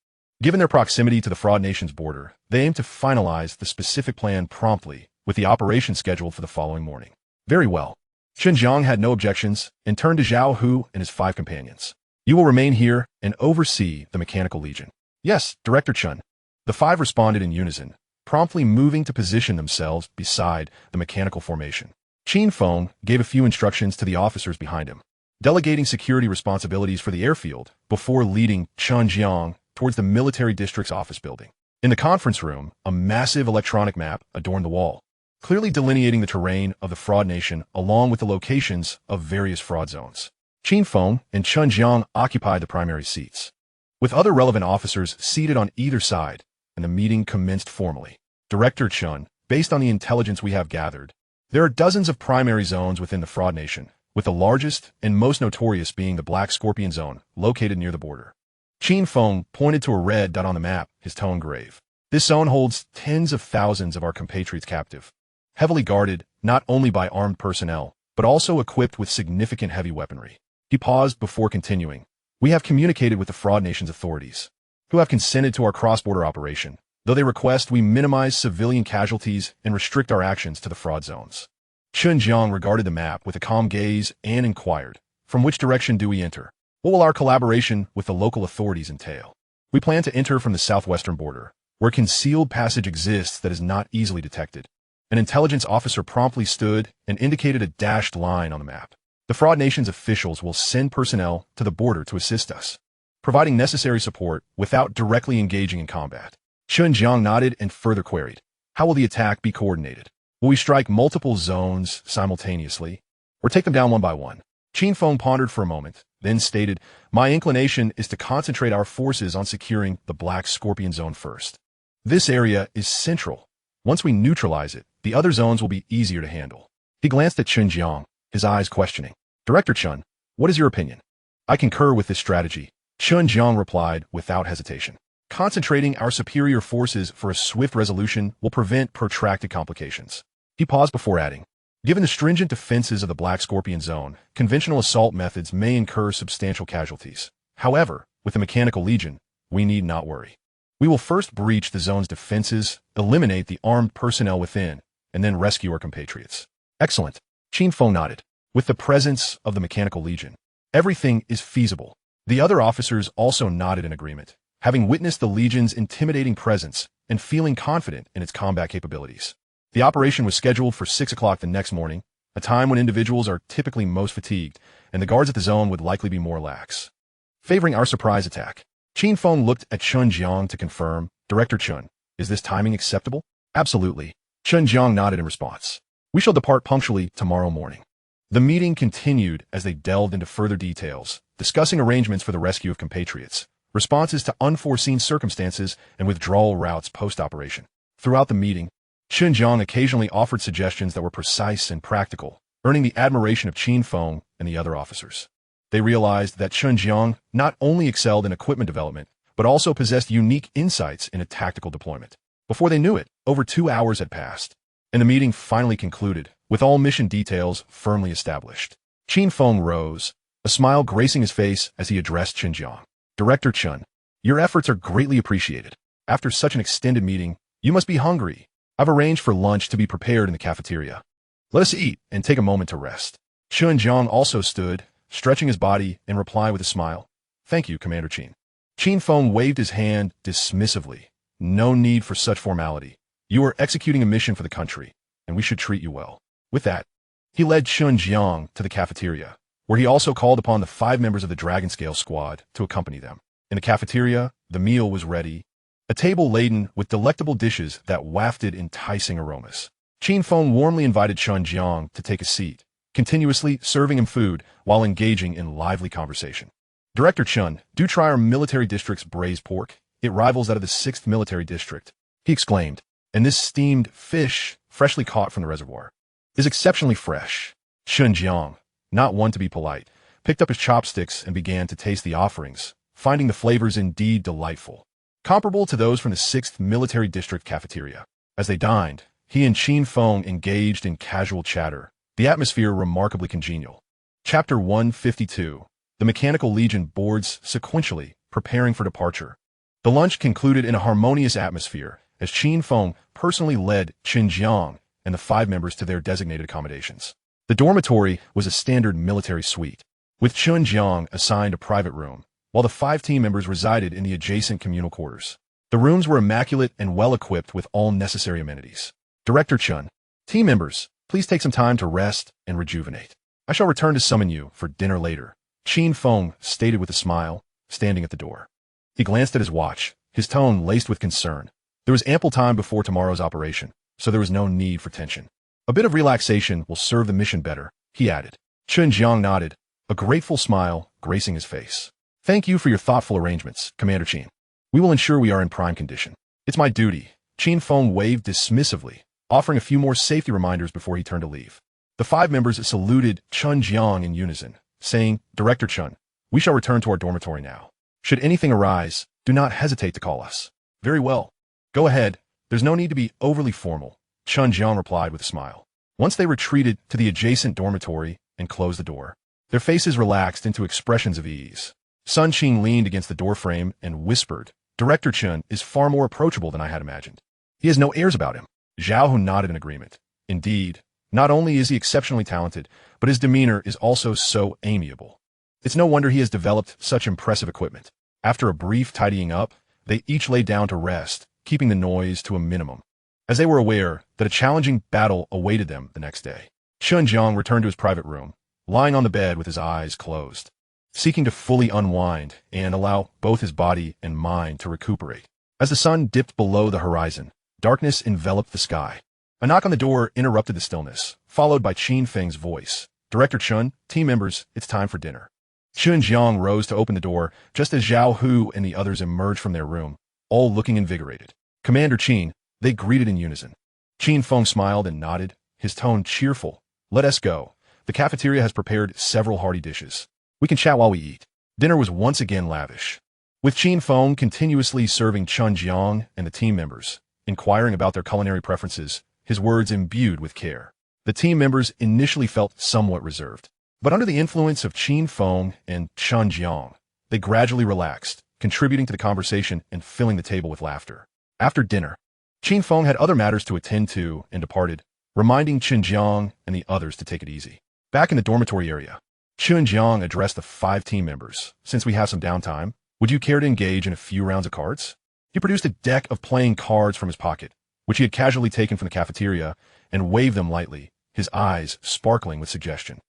Given their proximity to the Fraud Nation's border, they aimed to finalize the specific plan promptly, with the operation scheduled for the following morning. Very well. Chen Jiang had no objections and turned to Zhao Hu and his 5 companions. You will remain here and oversee the Mechanical Legion. Yes, Director Chen. The 5 responded in unison, promptly moving to position themselves beside the mechanical formation. Qin Feng gave a few instructions to the officers behind him, delegating security responsibilities for the airfield before leading Chen Jiang towards the military district's office building. In the conference room, a massive electronic map adorned the wall, clearly delineating the terrain of the fraud nation along with the locations of various fraud zones. Qin Feng and Chen Jiang occupied the primary seats, with other relevant officers seated on either side, and the meeting commenced formally. Director Chen, based on the intelligence we have gathered, there are dozens of primary zones within the fraud nation, with the largest and most notorious being the Black Scorpion Zone, located near the border. Qin Feng pointed to a red dot on the map, his tone grave. This zone holds tens of thousands of our compatriots captive, heavily guarded not only by armed personnel, but also equipped with significant heavy weaponry. He paused before continuing. We have communicated with the fraud nation's authorities, who have consented to our cross-border operation, though they request we minimize civilian casualties and restrict our actions to the fraud zones. Chen Jiang regarded the map with a calm gaze and inquired, from which direction do we enter? What will our collaboration with the local authorities entail? We plan to enter from the southwestern border, where concealed passage exists that is not easily detected. An intelligence officer promptly stood and indicated a dashed line on the map. The fraud nation's officials will send personnel to the border to assist us, providing necessary support without directly engaging in combat. Chen Jiang nodded and further queried, how will the attack be coordinated? Will we strike multiple zones simultaneously, or take them down one by one? Qin Feng pondered for a moment, then stated, my inclination is to concentrate our forces on securing the Black Scorpion Zone first. This area is central. Once we neutralize it, the other zones will be easier to handle. He glanced at Chen Jiang, his eyes questioning. Director Chen, what is your opinion? I concur with this strategy, Chen Jiang replied without hesitation. Concentrating our superior forces for a swift resolution will prevent protracted complications. He paused before adding, given the stringent defenses of the Black Scorpion Zone, conventional assault methods may incur substantial casualties. However, with the Mechanical Legion, we need not worry. We will first breach the zone's defenses, eliminate the armed personnel within, and then rescue our compatriots. Excellent. Qin Feng nodded. With the presence of the Mechanical Legion, everything is feasible. The other officers also nodded in agreement, having witnessed the Legion's intimidating presence and feeling confident in its combat capabilities. The operation was scheduled for 6 o'clock the next morning, a time when individuals are typically most fatigued, and the guards at the zone would likely be more lax, favoring our surprise attack. Qin Feng looked at Chen Jiang to confirm, Director Chen, is this timing acceptable? Absolutely. Chen Jiang nodded in response. We shall depart punctually tomorrow morning. The meeting continued as they delved into further details, discussing arrangements for the rescue of compatriots, responses to unforeseen circumstances, and withdrawal routes post-operation. Throughout the meeting, Chen Jiang occasionally offered suggestions that were precise and practical, earning the admiration of Qin Feng and the other officers. They realized that Chen Jiang not only excelled in equipment development, but also possessed unique insights in a tactical deployment. Before they knew it, over 2 hours had passed, and the meeting finally concluded, with all mission details firmly established. Qin Feng rose, a smile gracing his face as he addressed Chen Jiang. Director Chen, your efforts are greatly appreciated. After such an extended meeting, you must be hungry. I've arranged for lunch to be prepared in the cafeteria. Let us eat and take a moment to rest. Chen Jiang also stood, stretching his body, in reply with a smile. Thank you, Commander Qin. Qin Feng waved his hand dismissively. No need for such formality. You are executing a mission for the country, and we should treat you well. With that, he led Chen Jiang to the cafeteria, where he also called upon the 5 members of the Dragon Scale squad to accompany them. In the cafeteria, the meal was ready, a table laden with delectable dishes that wafted enticing aromas. Qin Feng warmly invited Chen Jiang to take a seat, continuously serving him food while engaging in lively conversation. Director Chen, do try our military district's braised pork. It rivals that of the 6th military district, he exclaimed, and this steamed fish, freshly caught from the reservoir, is exceptionally fresh. Chen Jiang, not one to be polite, picked up his chopsticks and began to taste the offerings, finding the flavors indeed delightful, comparable to those from the 6th military district cafeteria. As they dined, he and Qin Feng engaged in casual chatter, the atmosphere remarkably congenial. Chapter 152. The Mechanical Legion boards sequentially, preparing for departure. The lunch concluded in a harmonious atmosphere, as Qin Feng personally led Chen Jiang and the 5 members to their designated accommodations. The dormitory was a standard military suite, with Chen Jiang assigned a private room, while the 5 team members resided in the adjacent communal quarters. The rooms were immaculate and well-equipped with all necessary amenities. Director Chen, team members, please take some time to rest and rejuvenate. I shall return to summon you for dinner later, Qin Feng stated with a smile, standing at the door. He glanced at his watch, his tone laced with concern. There was ample time before tomorrow's operation, so there was no need for tension. A bit of relaxation will serve the mission better, he added. Chen Jiang nodded, a grateful smile gracing his face. Thank you for your thoughtful arrangements, Commander Qin. We will ensure we are in prime condition. It's my duty. Qin Feng waved dismissively, offering a few more safety reminders before he turned to leave. The 5 members saluted Chen Jiang in unison, saying, Director Chen, we shall return to our dormitory now. Should anything arise, do not hesitate to call us. Very well. Go ahead. There's no need to be overly formal, Chen Jiang replied with a smile. Once they retreated to the adjacent dormitory and closed the door, their faces relaxed into expressions of ease. Sun Qing leaned against the doorframe and whispered, Director Chen is far more approachable than I had imagined. He has no airs about him. Zhao Hu nodded in agreement. Indeed, not only is he exceptionally talented, but his demeanor is also so amiable. It's no wonder he has developed such impressive equipment. After a brief tidying up, they each lay down to rest, keeping the noise to a minimum, as they were aware that a challenging battle awaited them the next day. Chen Jiang returned to his private room, lying on the bed with his eyes closed, seeking to fully unwind and allow both his body and mind to recuperate. As the sun dipped below the horizon, darkness enveloped the sky. A knock on the door interrupted the stillness, followed by Qin Feng's voice. Director Chen, team members, it's time for dinner. Chen Jiang rose to open the door, just as Zhao Hu and the others emerged from their room, all looking invigorated. Commander Qin, they greeted in unison. Qin Feng smiled and nodded, his tone cheerful. Let us go. The cafeteria has prepared several hearty dishes. We can chat while we eat. Dinner was once again lavish, with Qin Feng continuously serving Chen Jiang and the team members, inquiring about their culinary preferences, his words imbued with care. The team members initially felt somewhat reserved, but under the influence of Qin Feng and Chen Jiang, they gradually relaxed, contributing to the conversation and filling the table with laughter. After dinner, Qin Feng had other matters to attend to and departed, reminding Chen Jiang and the others to take it easy. Back in the dormitory area, Chen Jiang addressed the 5 team members. Since we have some downtime, would you care to engage in a few rounds of cards? He produced a deck of playing cards from his pocket, which he had casually taken from the cafeteria, and waved them lightly, his eyes sparkling with suggestion.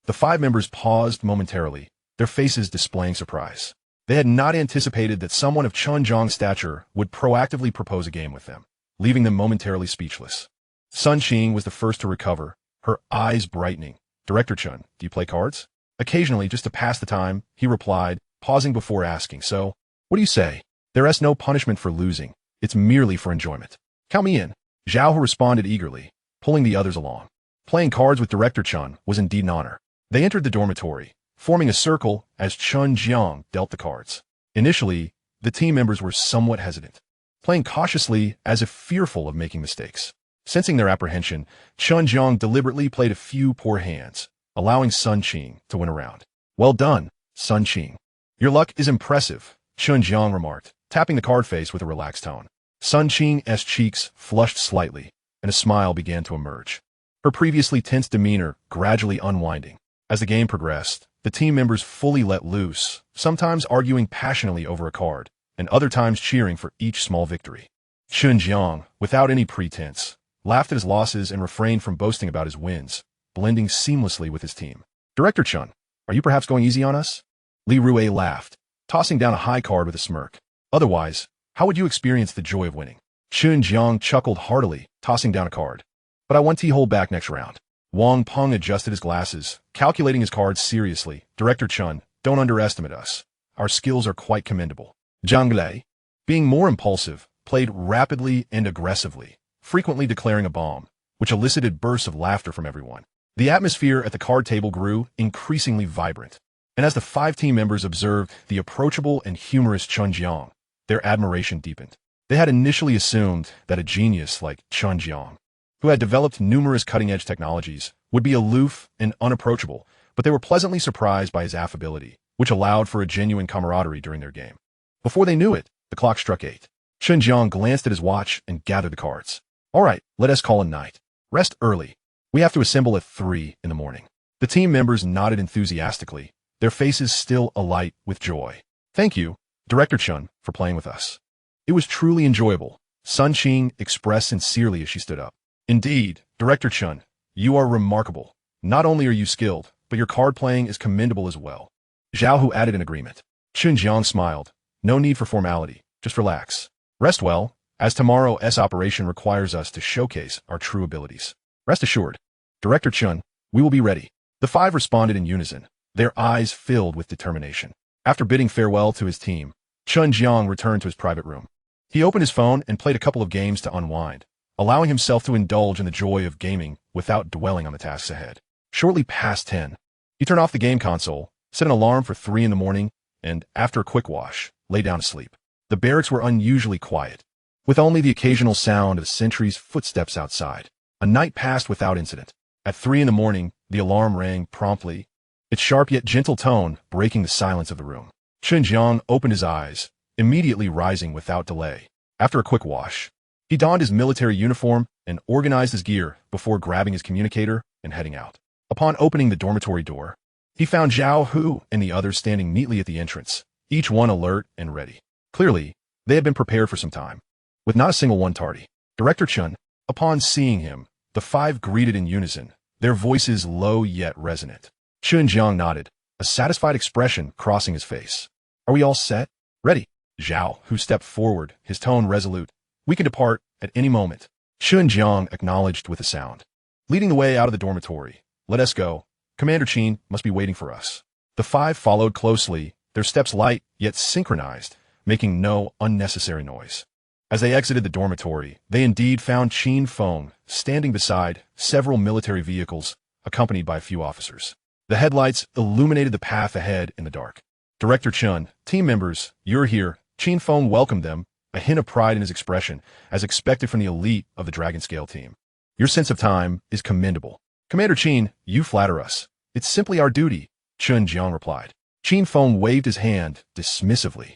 The 5 members paused momentarily, their faces displaying surprise. They had not anticipated that someone of Chen Jiang's stature would proactively propose a game with them, leaving them momentarily speechless. Sun Qing was the first to recover, her eyes brightening. Director Chen, do you play cards? Occasionally, just to pass the time, he replied, pausing before asking, so, what do you say? There is no punishment for losing, it's merely for enjoyment. Count me in. Zhao Hu responded eagerly, pulling the others along. Playing cards with Director Chen was indeed an honor. They entered the dormitory, forming a circle as Chen Jiang dealt the cards. Initially, the team members were somewhat hesitant, playing cautiously as if fearful of making mistakes. Sensing their apprehension, Chen Jiang deliberately played a few poor hands, allowing Sun Qing to win a round. Well done, Sun Qing. Your luck is impressive, Chen Jiang remarked, tapping the card face with a relaxed tone. Sun Qing's cheeks flushed slightly, and a smile began to emerge, her previously tense demeanor gradually unwinding. As the game progressed, the team members fully let loose, sometimes arguing passionately over a card, and other times cheering for each small victory. Chen Jiang, without any pretense, laughed at his losses and refrained from boasting about his wins, blending seamlessly with his team. Director Chen, are you perhaps going easy on us? Li Rui laughed, tossing down a high card with a smirk. Otherwise, how would you experience the joy of winning? Chen Jiang chuckled heartily, tossing down a card. But I want to hold back next round. Wang Peng adjusted his glasses, calculating his cards seriously. Director Chen, don't underestimate us. Our skills are quite commendable. Zhang Lei, being more impulsive, played rapidly and aggressively, frequently declaring a bomb, which elicited bursts of laughter from everyone. The atmosphere at the card table grew increasingly vibrant, and as the 5 team members observed the approachable and humorous Chen Jiang, their admiration deepened. They had initially assumed that a genius like Chen Jiang, who had developed numerous cutting-edge technologies, would be aloof and unapproachable, but they were pleasantly surprised by his affability, which allowed for a genuine camaraderie during their game. Before they knew it, the clock struck 8. Chen Jiang glanced at his watch and gathered the cards. All right, let us call a night. Rest early. We have to assemble at 3 in the morning. The team members nodded enthusiastically, their faces still alight with joy. Thank you, Director Chen, for playing with us. It was truly enjoyable, Sun Qing expressed sincerely as she stood up. Indeed, Director Chen, you are remarkable. Not only are you skilled, but your card playing is commendable as well. Zhao Hu added in agreement. Chen Jiang smiled. No need for formality, just relax. Rest well, as tomorrow's operation requires us to showcase our true abilities. Rest assured. Director Chen, we will be ready. The 5 responded in unison, their eyes filled with determination. After bidding farewell to his team, Chen Jiang returned to his private room. He opened his phone and played a couple of games to unwind, allowing himself to indulge in the joy of gaming without dwelling on the tasks ahead. Shortly past 10, he turned off the game console, set an alarm for 3 in the morning, and, after a quick wash, lay down to sleep. The barracks were unusually quiet, with only the occasional sound of the sentry's footsteps outside. A night passed without incident. At 3 in the morning, the alarm rang promptly, its sharp yet gentle tone breaking the silence of the room. Chen Jiang opened his eyes, immediately rising without delay. After a quick wash, he donned his military uniform and organized his gear before grabbing his communicator and heading out. Upon opening the dormitory door, he found Zhao Hu and the others standing neatly at the entrance, each one alert and ready. Clearly, they had been prepared for some time, with not a single one tardy. Director Chen, upon seeing him, the 5 greeted in unison, their voices low yet resonant. Chen Jiang nodded, a satisfied expression crossing his face. Are we all set? Ready? Zhao Hu stepped forward, his tone resolute. We can depart at any moment. Chen Jiang acknowledged with a sound. Leading the way out of the dormitory. Let us go. Commander Qin must be waiting for us. The 5 followed closely, their steps light yet synchronized, making no unnecessary noise. As they exited the dormitory, they indeed found Qin Feng standing beside several military vehicles, accompanied by a few officers. The headlights illuminated the path ahead in the dark. Director Chen, team members, you're here. Qin Feng welcomed them, a hint of pride in his expression, as expected from the elite of the Dragon Scale team. Your sense of time is commendable. Commander Qin, you flatter us. It's simply our duty, Chen Jiang replied. Qin Feng waved his hand dismissively,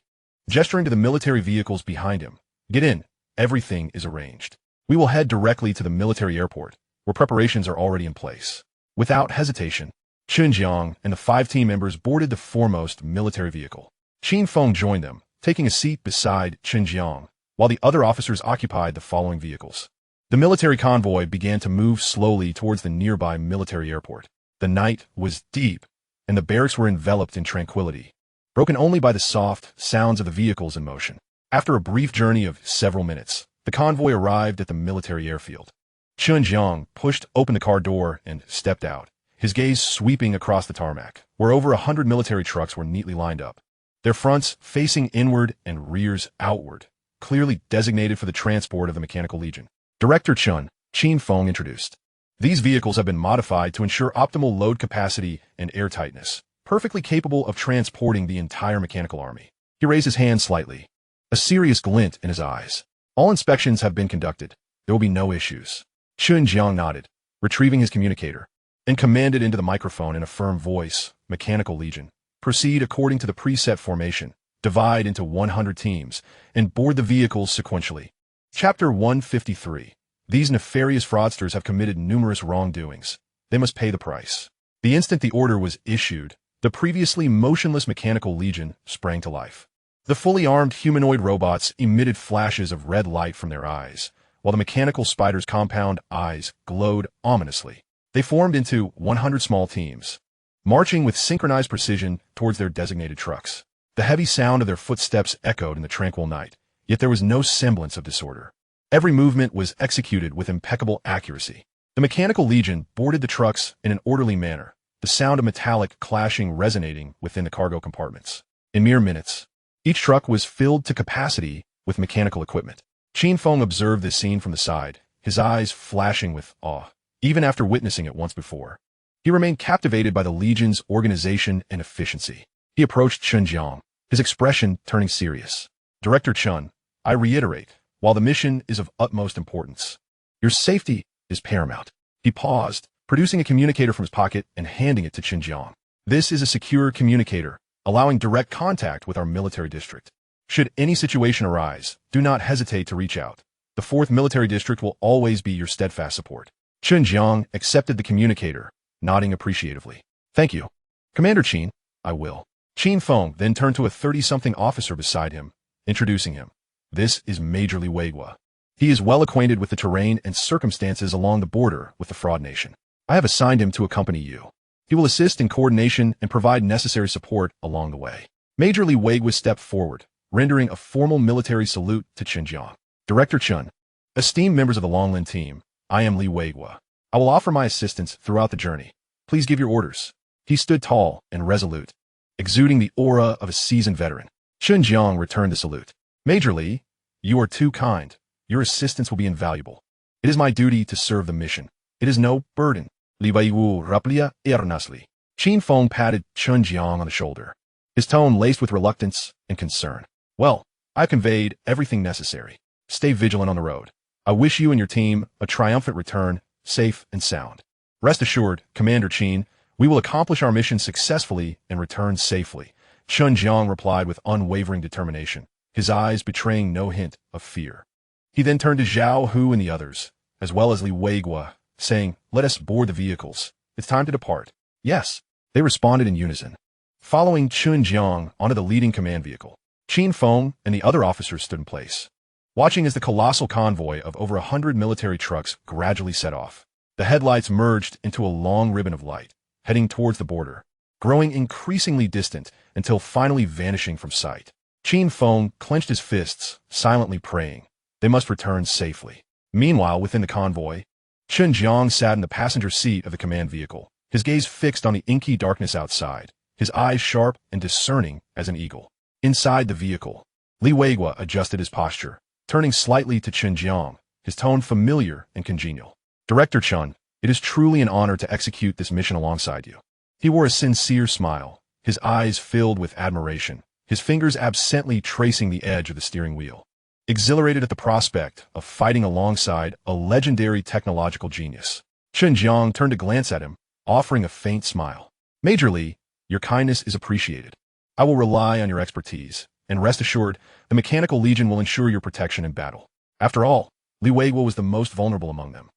gesturing to the military vehicles behind him. Get in. Everything is arranged. We will head directly to the military airport, where preparations are already in place. Without hesitation, Chen Jiang and the 5 team members boarded the foremost military vehicle. Qin Feng joined them, taking a seat beside Chen Jiang, while the other officers occupied the following vehicles. The military convoy began to move slowly towards the nearby military airport. The night was deep, and the barracks were enveloped in tranquility, broken only by the soft sounds of the vehicles in motion. After a brief journey of several minutes, the convoy arrived at the military airfield. Chen Jiang pushed open the car door and stepped out, his gaze sweeping across the tarmac, where over 100 military trucks were neatly lined up, their fronts facing inward and rears outward, clearly designated for the transport of the Mechanical Legion. Director Chen, Qin Feng introduced. These vehicles have been modified to ensure optimal load capacity and airtightness, perfectly capable of transporting the entire mechanical army. He raised his hand slightly, a serious glint in his eyes. All inspections have been conducted. There will be no issues. Chen Jiang nodded, retrieving his communicator, and commanded into the microphone in a firm voice, Mechanical Legion, proceed according to the preset formation, divide into 100 teams, and board the vehicles sequentially. Chapter 153. These nefarious fraudsters have committed numerous wrongdoings. They must pay the price. The instant the order was issued, the previously motionless Mechanical Legion sprang to life. The fully armed humanoid robots emitted flashes of red light from their eyes, while the mechanical spider's compound eyes glowed ominously. They formed into 100 small teams, marching with synchronized precision towards their designated trucks. The heavy sound of their footsteps echoed in the tranquil night, yet there was no semblance of disorder. Every movement was executed with impeccable accuracy. The Mechanical Legion boarded the trucks in an orderly manner, the sound of metallic clashing resonating within the cargo compartments. In mere minutes, each truck was filled to capacity with mechanical equipment. Qin Feng observed this scene from the side, his eyes flashing with awe, even after witnessing it once before. He remained captivated by the Legion's organization and efficiency. He approached Chen Jiang, his expression turning serious. Director Chen, I reiterate, while the mission is of utmost importance, your safety is paramount. He paused, producing a communicator from his pocket and handing it to Chen Jiang. This is a secure communicator, allowing direct contact with our military district. Should any situation arise, do not hesitate to reach out. The 4th Military District will always be your steadfast support. Chen Jiang accepted the communicator, nodding appreciatively. Thank you. Commander Chen, I will. Qin Feng then turned to a 30-something officer beside him, introducing him. This is Major Li Weiguo. He is well acquainted with the terrain and circumstances along the border with the fraud nation. I have assigned him to accompany you. He will assist in coordination and provide necessary support along the way. Major Li Weiguo stepped forward, rendering a formal military salute to Chen Jiang. Director Chen, esteemed members of the Longlin team, I am Li Weiguo. I will offer my assistance throughout the journey. Please give your orders. He stood tall and resolute, exuding the aura of a seasoned veteran. Chen Jiang returned the salute. Major Li, you are too kind. Your assistance will be invaluable. It is my duty to serve the mission. It is no burden. Li Weiguo raplia earnestly. Qin Feng patted Chen Jiang on the shoulder, his tone laced with reluctance and concern. Well, I've conveyed everything necessary. Stay vigilant on the road. I wish you and your team a triumphant return, safe and sound. Rest assured, Commander Qin, we will accomplish our mission successfully and return safely. Chen Jiang replied with unwavering determination, his eyes betraying no hint of fear. He then turned to Zhao Hu and the others, as well as Li Weiguo, saying, let us board the vehicles. It's time to depart. Yes, they responded in unison. Following Chen Jiang onto the leading command vehicle, Qin Feng and the other officers stood in place, watching as the colossal convoy of over 100 military trucks gradually set off. The headlights merged into a long ribbon of light, heading towards the border, growing increasingly distant until finally vanishing from sight. Qin Feng clenched his fists, silently praying. They must return safely. Meanwhile, within the convoy, Chen Jiang sat in the passenger seat of the command vehicle, his gaze fixed on the inky darkness outside, his eyes sharp and discerning as an eagle. Inside the vehicle, Li Weiguo adjusted his posture, turning slightly to Chen Jiang, his tone familiar and congenial. Director Chen, it is truly an honor to execute this mission alongside you. He wore a sincere smile, his eyes filled with admiration, his fingers absently tracing the edge of the steering wheel. Exhilarated at the prospect of fighting alongside a legendary technological genius, Chen Jiang turned to glance at him, offering a faint smile. Major Li, your kindness is appreciated. I will rely on your expertise, and rest assured, the Mechanical Legion will ensure your protection in battle. After all, Li Weiguo was the most vulnerable among them.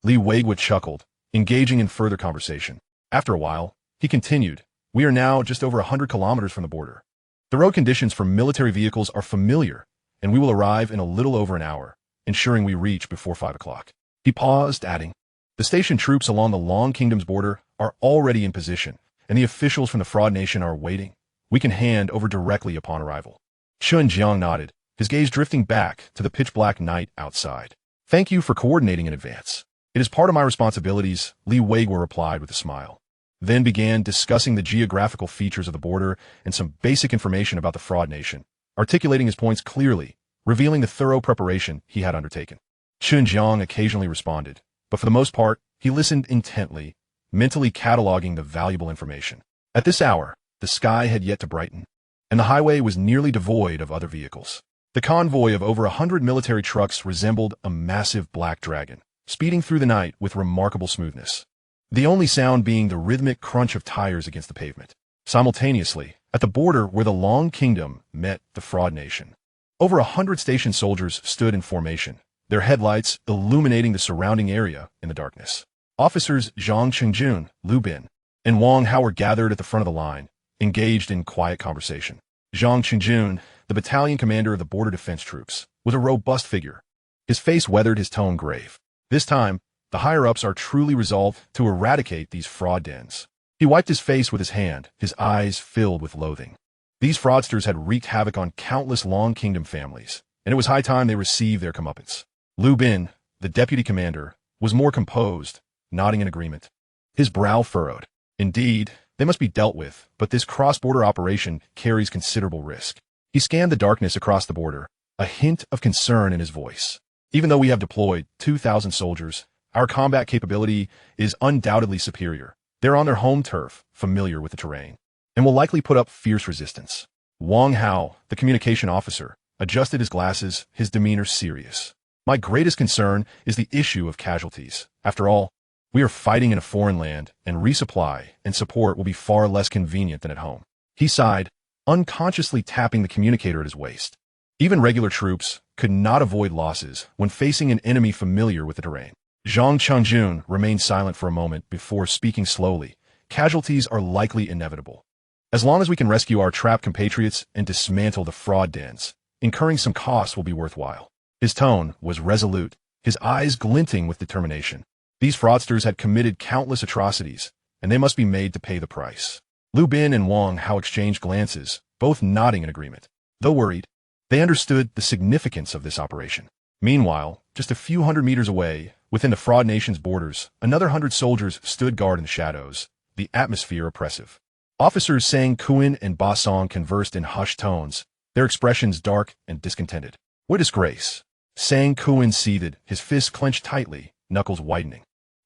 Li Weiguo chuckled, engaging in further conversation. After a while, he continued, we are now just over 100 kilometers from the border. The road conditions for military vehicles are familiar, and we will arrive in a little over an hour, ensuring we reach before 5 o'clock. He paused, adding, the station troops along the Long Kingdom's border are already in position, and the officials from the fraud nation are waiting. We can hand over directly upon arrival. Chen Jiang nodded, his gaze drifting back to the pitch-black night outside. Thank you for coordinating in advance. It is part of my responsibilities, Li Weiguo replied with a smile, then began discussing the geographical features of the border and some basic information about the fraud nation, articulating his points clearly, revealing the thorough preparation he had undertaken. Chen Jiang occasionally responded, but for the most part, he listened intently, mentally cataloging the valuable information. At this hour, the sky had yet to brighten, and the highway was nearly devoid of other vehicles. The convoy of over 100 military trucks resembled a massive black dragon, speeding through the night with remarkable smoothness, the only sound being the rhythmic crunch of tires against the pavement. Simultaneously, at the border where the Long Kingdom met the fraud nation, over 100 station soldiers stood in formation, their headlights illuminating the surrounding area in the darkness. Officers Zhang Chengjun, Lu Bin, and Wang Hao were gathered at the front of the line, engaged in quiet conversation. Zhang Chengjun, the battalion commander of the border defense troops, was a robust figure, his face weathered, his tone grave. This time, the higher-ups are truly resolved to eradicate these fraud dens. He wiped his face with his hand, his eyes filled with loathing. These fraudsters had wreaked havoc on countless Long Kingdom families, and it was high time they received their comeuppance. Lu Bin, the deputy commander, was more composed, nodding in agreement. His brow furrowed. Indeed, they must be dealt with, but this cross-border operation carries considerable risk. He scanned the darkness across the border, a hint of concern in his voice. Even though we have deployed 2,000 soldiers, our combat capability is undoubtedly superior. They're on their home turf, familiar with the terrain, and will likely put up fierce resistance. Wang Hao, the communication officer, adjusted his glasses, his demeanor serious. My greatest concern is the issue of casualties. After all, we are fighting in a foreign land, and resupply and support will be far less convenient than at home. He sighed, unconsciously tapping the communicator at his waist. Even regular troops could not avoid losses when facing an enemy familiar with the terrain. Chen Jiang remained silent for a moment before speaking slowly. Casualties are likely inevitable. As long as we can rescue our trapped compatriots and dismantle the fraud dens, incurring some costs will be worthwhile. His tone was resolute, his eyes glinting with determination. These fraudsters had committed countless atrocities, and they must be made to pay the price. Lu Bin and Wang Hao exchanged glances, both nodding in agreement. Though worried, they understood the significance of this operation. Meanwhile, just a few hundred meters away, within the fraud nation's borders, another 100 soldiers stood guard in the shadows, the atmosphere oppressive. Officers Sang Kuan and Ba Song conversed in hushed tones, their expressions dark and discontented. What disgrace! Sang Kuan seethed, his fists clenched tightly, knuckles widening.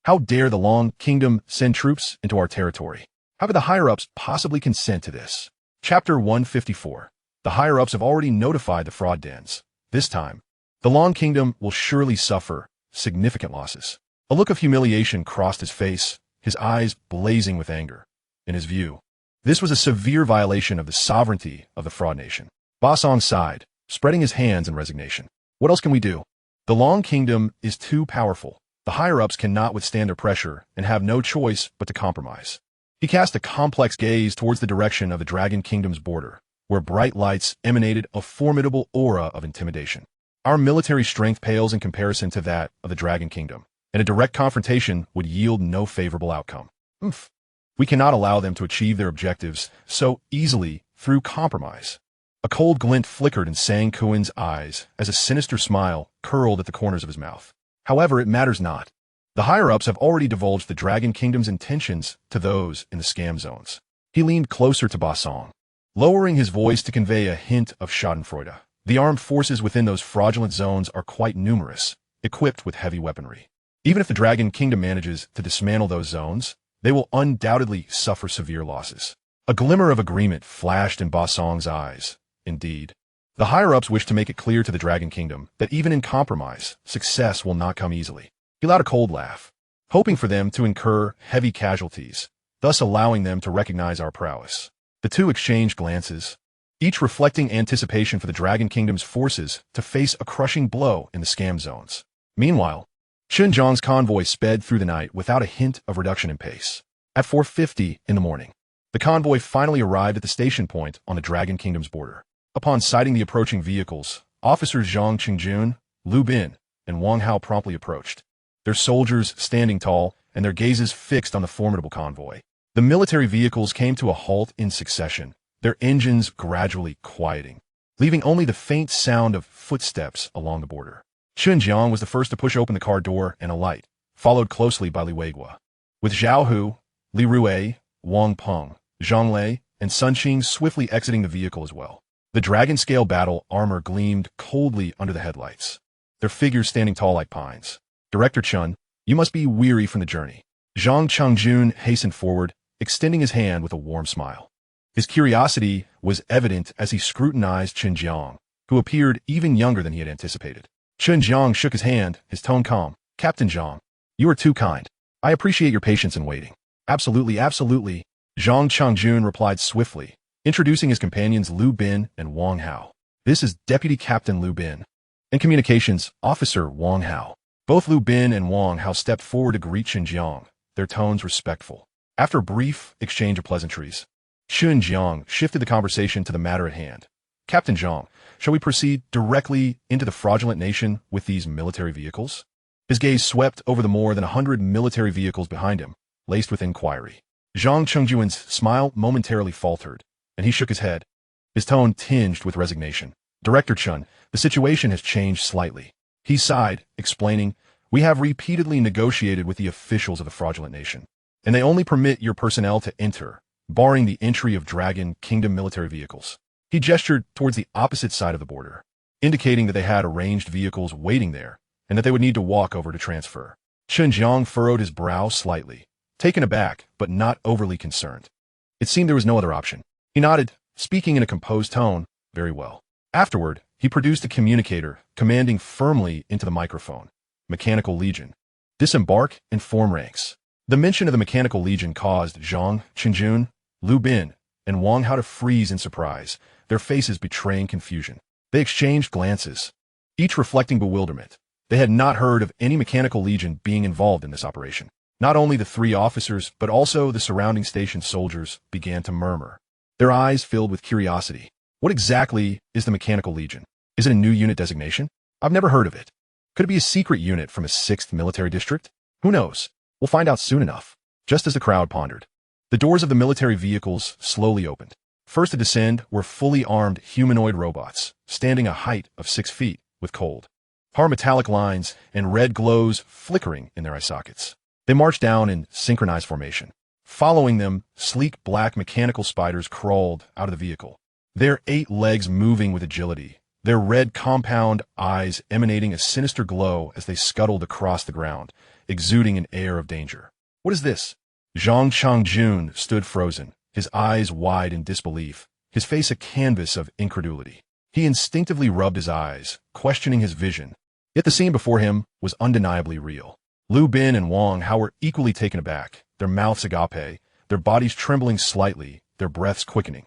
How dare the Long Kingdom send troops into our territory? How could the higher-ups possibly consent to this? Chapter 154. The higher-ups have already notified the fraud dens. This time, the Long Kingdom will surely suffer significant losses. A look of humiliation crossed his face, his eyes blazing with anger. In his view, this was a severe violation of the sovereignty of the fraud nation. Ba Song sighed, spreading his hands in resignation. What else can we do? The Long Kingdom is too powerful. The higher-ups cannot withstand their pressure and have no choice but to compromise. He cast a complex gaze towards the direction of the Dragon Kingdom's border, where bright lights emanated a formidable aura of intimidation. Our military strength pales in comparison to that of the Dragon Kingdom, and a direct confrontation would yield no favorable outcome. We cannot allow them to achieve their objectives so easily through compromise. A cold glint flickered in Sang Kuan's eyes as a sinister smile curled at the corners of his mouth. However, it matters not. The higher-ups have already divulged the Dragon Kingdom's intentions to those in the scam zones. He leaned closer to Ba Song, lowering his voice to convey a hint of schadenfreude. The armed forces within those fraudulent zones are quite numerous, equipped with heavy weaponry. Even if the Dragon Kingdom manages to dismantle those zones, they will undoubtedly suffer severe losses. A glimmer of agreement flashed in Ba Song's eyes. Indeed, the higher-ups wish to make it clear to the Dragon Kingdom that even in compromise, success will not come easily. He allowed a cold laugh, hoping for them to incur heavy casualties, thus allowing them to recognize our prowess. The two exchanged glances, each reflecting anticipation for the Dragon Kingdom's forces to face a crushing blow in the scam zones. Meanwhile, Chen Jiang's convoy sped through the night without a hint of reduction in pace. At 4:50 in the morning, the convoy finally arrived at the station point on the Dragon Kingdom's border. Upon sighting the approaching vehicles, officers Zhang Qingjun, Lu Bin, and Wang Hao promptly approached, their soldiers standing tall and their gazes fixed on the formidable convoy. The military vehicles came to a halt in succession, their engines gradually quieting, leaving only the faint sound of footsteps along the border. Chen Jiang was the first to push open the car door and alight, followed closely by Li Weiguo. With Zhao Hu, Li Rui, Wang Peng, Zhang Lei, and Sun Qing swiftly exiting the vehicle as well. The dragon-scale battle armor gleamed coldly under the headlights, their figures standing tall like pines. Director Chen, you must be weary from the journey. Zhang Changjun hastened forward, extending his hand with a warm smile. His curiosity was evident as he scrutinized Chen Jiang, who appeared even younger than he had anticipated. Chen Jiang shook his hand, his tone calm. Captain Zhang, you are too kind. I appreciate your patience in waiting. Absolutely, absolutely. Zhang Changjun replied swiftly, introducing his companions Lu Bin and Wang Hao. This is Deputy Captain Lu Bin. And Communications Officer Wang Hao. Both Lu Bin and Wang Hao stepped forward to greet Chen Jiang, their tones respectful. After a brief exchange of pleasantries, Chen Jiang shifted the conversation to the matter at hand. Captain Zhang, shall we proceed directly into the fraudulent nation with these military vehicles? His gaze swept over the more than 100 military vehicles behind him, laced with inquiry. Zhang Chengjuan's smile momentarily faltered, and he shook his head, his tone tinged with resignation. Director Chen, the situation has changed slightly. He sighed, explaining, we have repeatedly negotiated with the officials of the fraudulent nation, and they only permit your personnel to enter, barring the entry of Dragon Kingdom military vehicles. He gestured towards the opposite side of the border, indicating that they had arranged vehicles waiting there, and that they would need to walk over to transfer. Chen Jiang furrowed his brow slightly, taken aback, but not overly concerned. It seemed there was no other option. He nodded, speaking in a composed tone, very well. Afterward, he produced a communicator, commanding firmly into the microphone. Mechanical Legion. Disembark and form ranks. The mention of the Mechanical Legion caused Zhang Qingjun, Lu Bin, and Wang Hao to freeze in surprise, their faces betraying confusion. They exchanged glances, each reflecting bewilderment. They had not heard of any mechanical legion being involved in this operation. Not only the three officers, but also the surrounding station soldiers began to murmur. Their eyes filled with curiosity. What exactly is the mechanical legion? Is it a new unit designation? I've never heard of it. Could it be a secret unit from a 6th military district? Who knows? We'll find out soon enough. Just as the crowd pondered, the doors of the military vehicles slowly opened. First to descend were fully armed humanoid robots, standing a height of 6 feet, with cold, hard metallic lines and red glows flickering in their eye sockets. They marched down in synchronized formation. Following them, sleek black mechanical spiders crawled out of the vehicle, their 8 legs moving with agility, their red compound eyes emanating a sinister glow as they scuttled across the ground, exuding an air of danger. What is this? Zhang Changjun stood frozen, his eyes wide in disbelief, his face a canvas of incredulity. He instinctively rubbed his eyes, questioning his vision. Yet the scene before him was undeniably real. Lu Bin and Wang Hao were equally taken aback, their mouths agape, their bodies trembling slightly, their breaths quickening.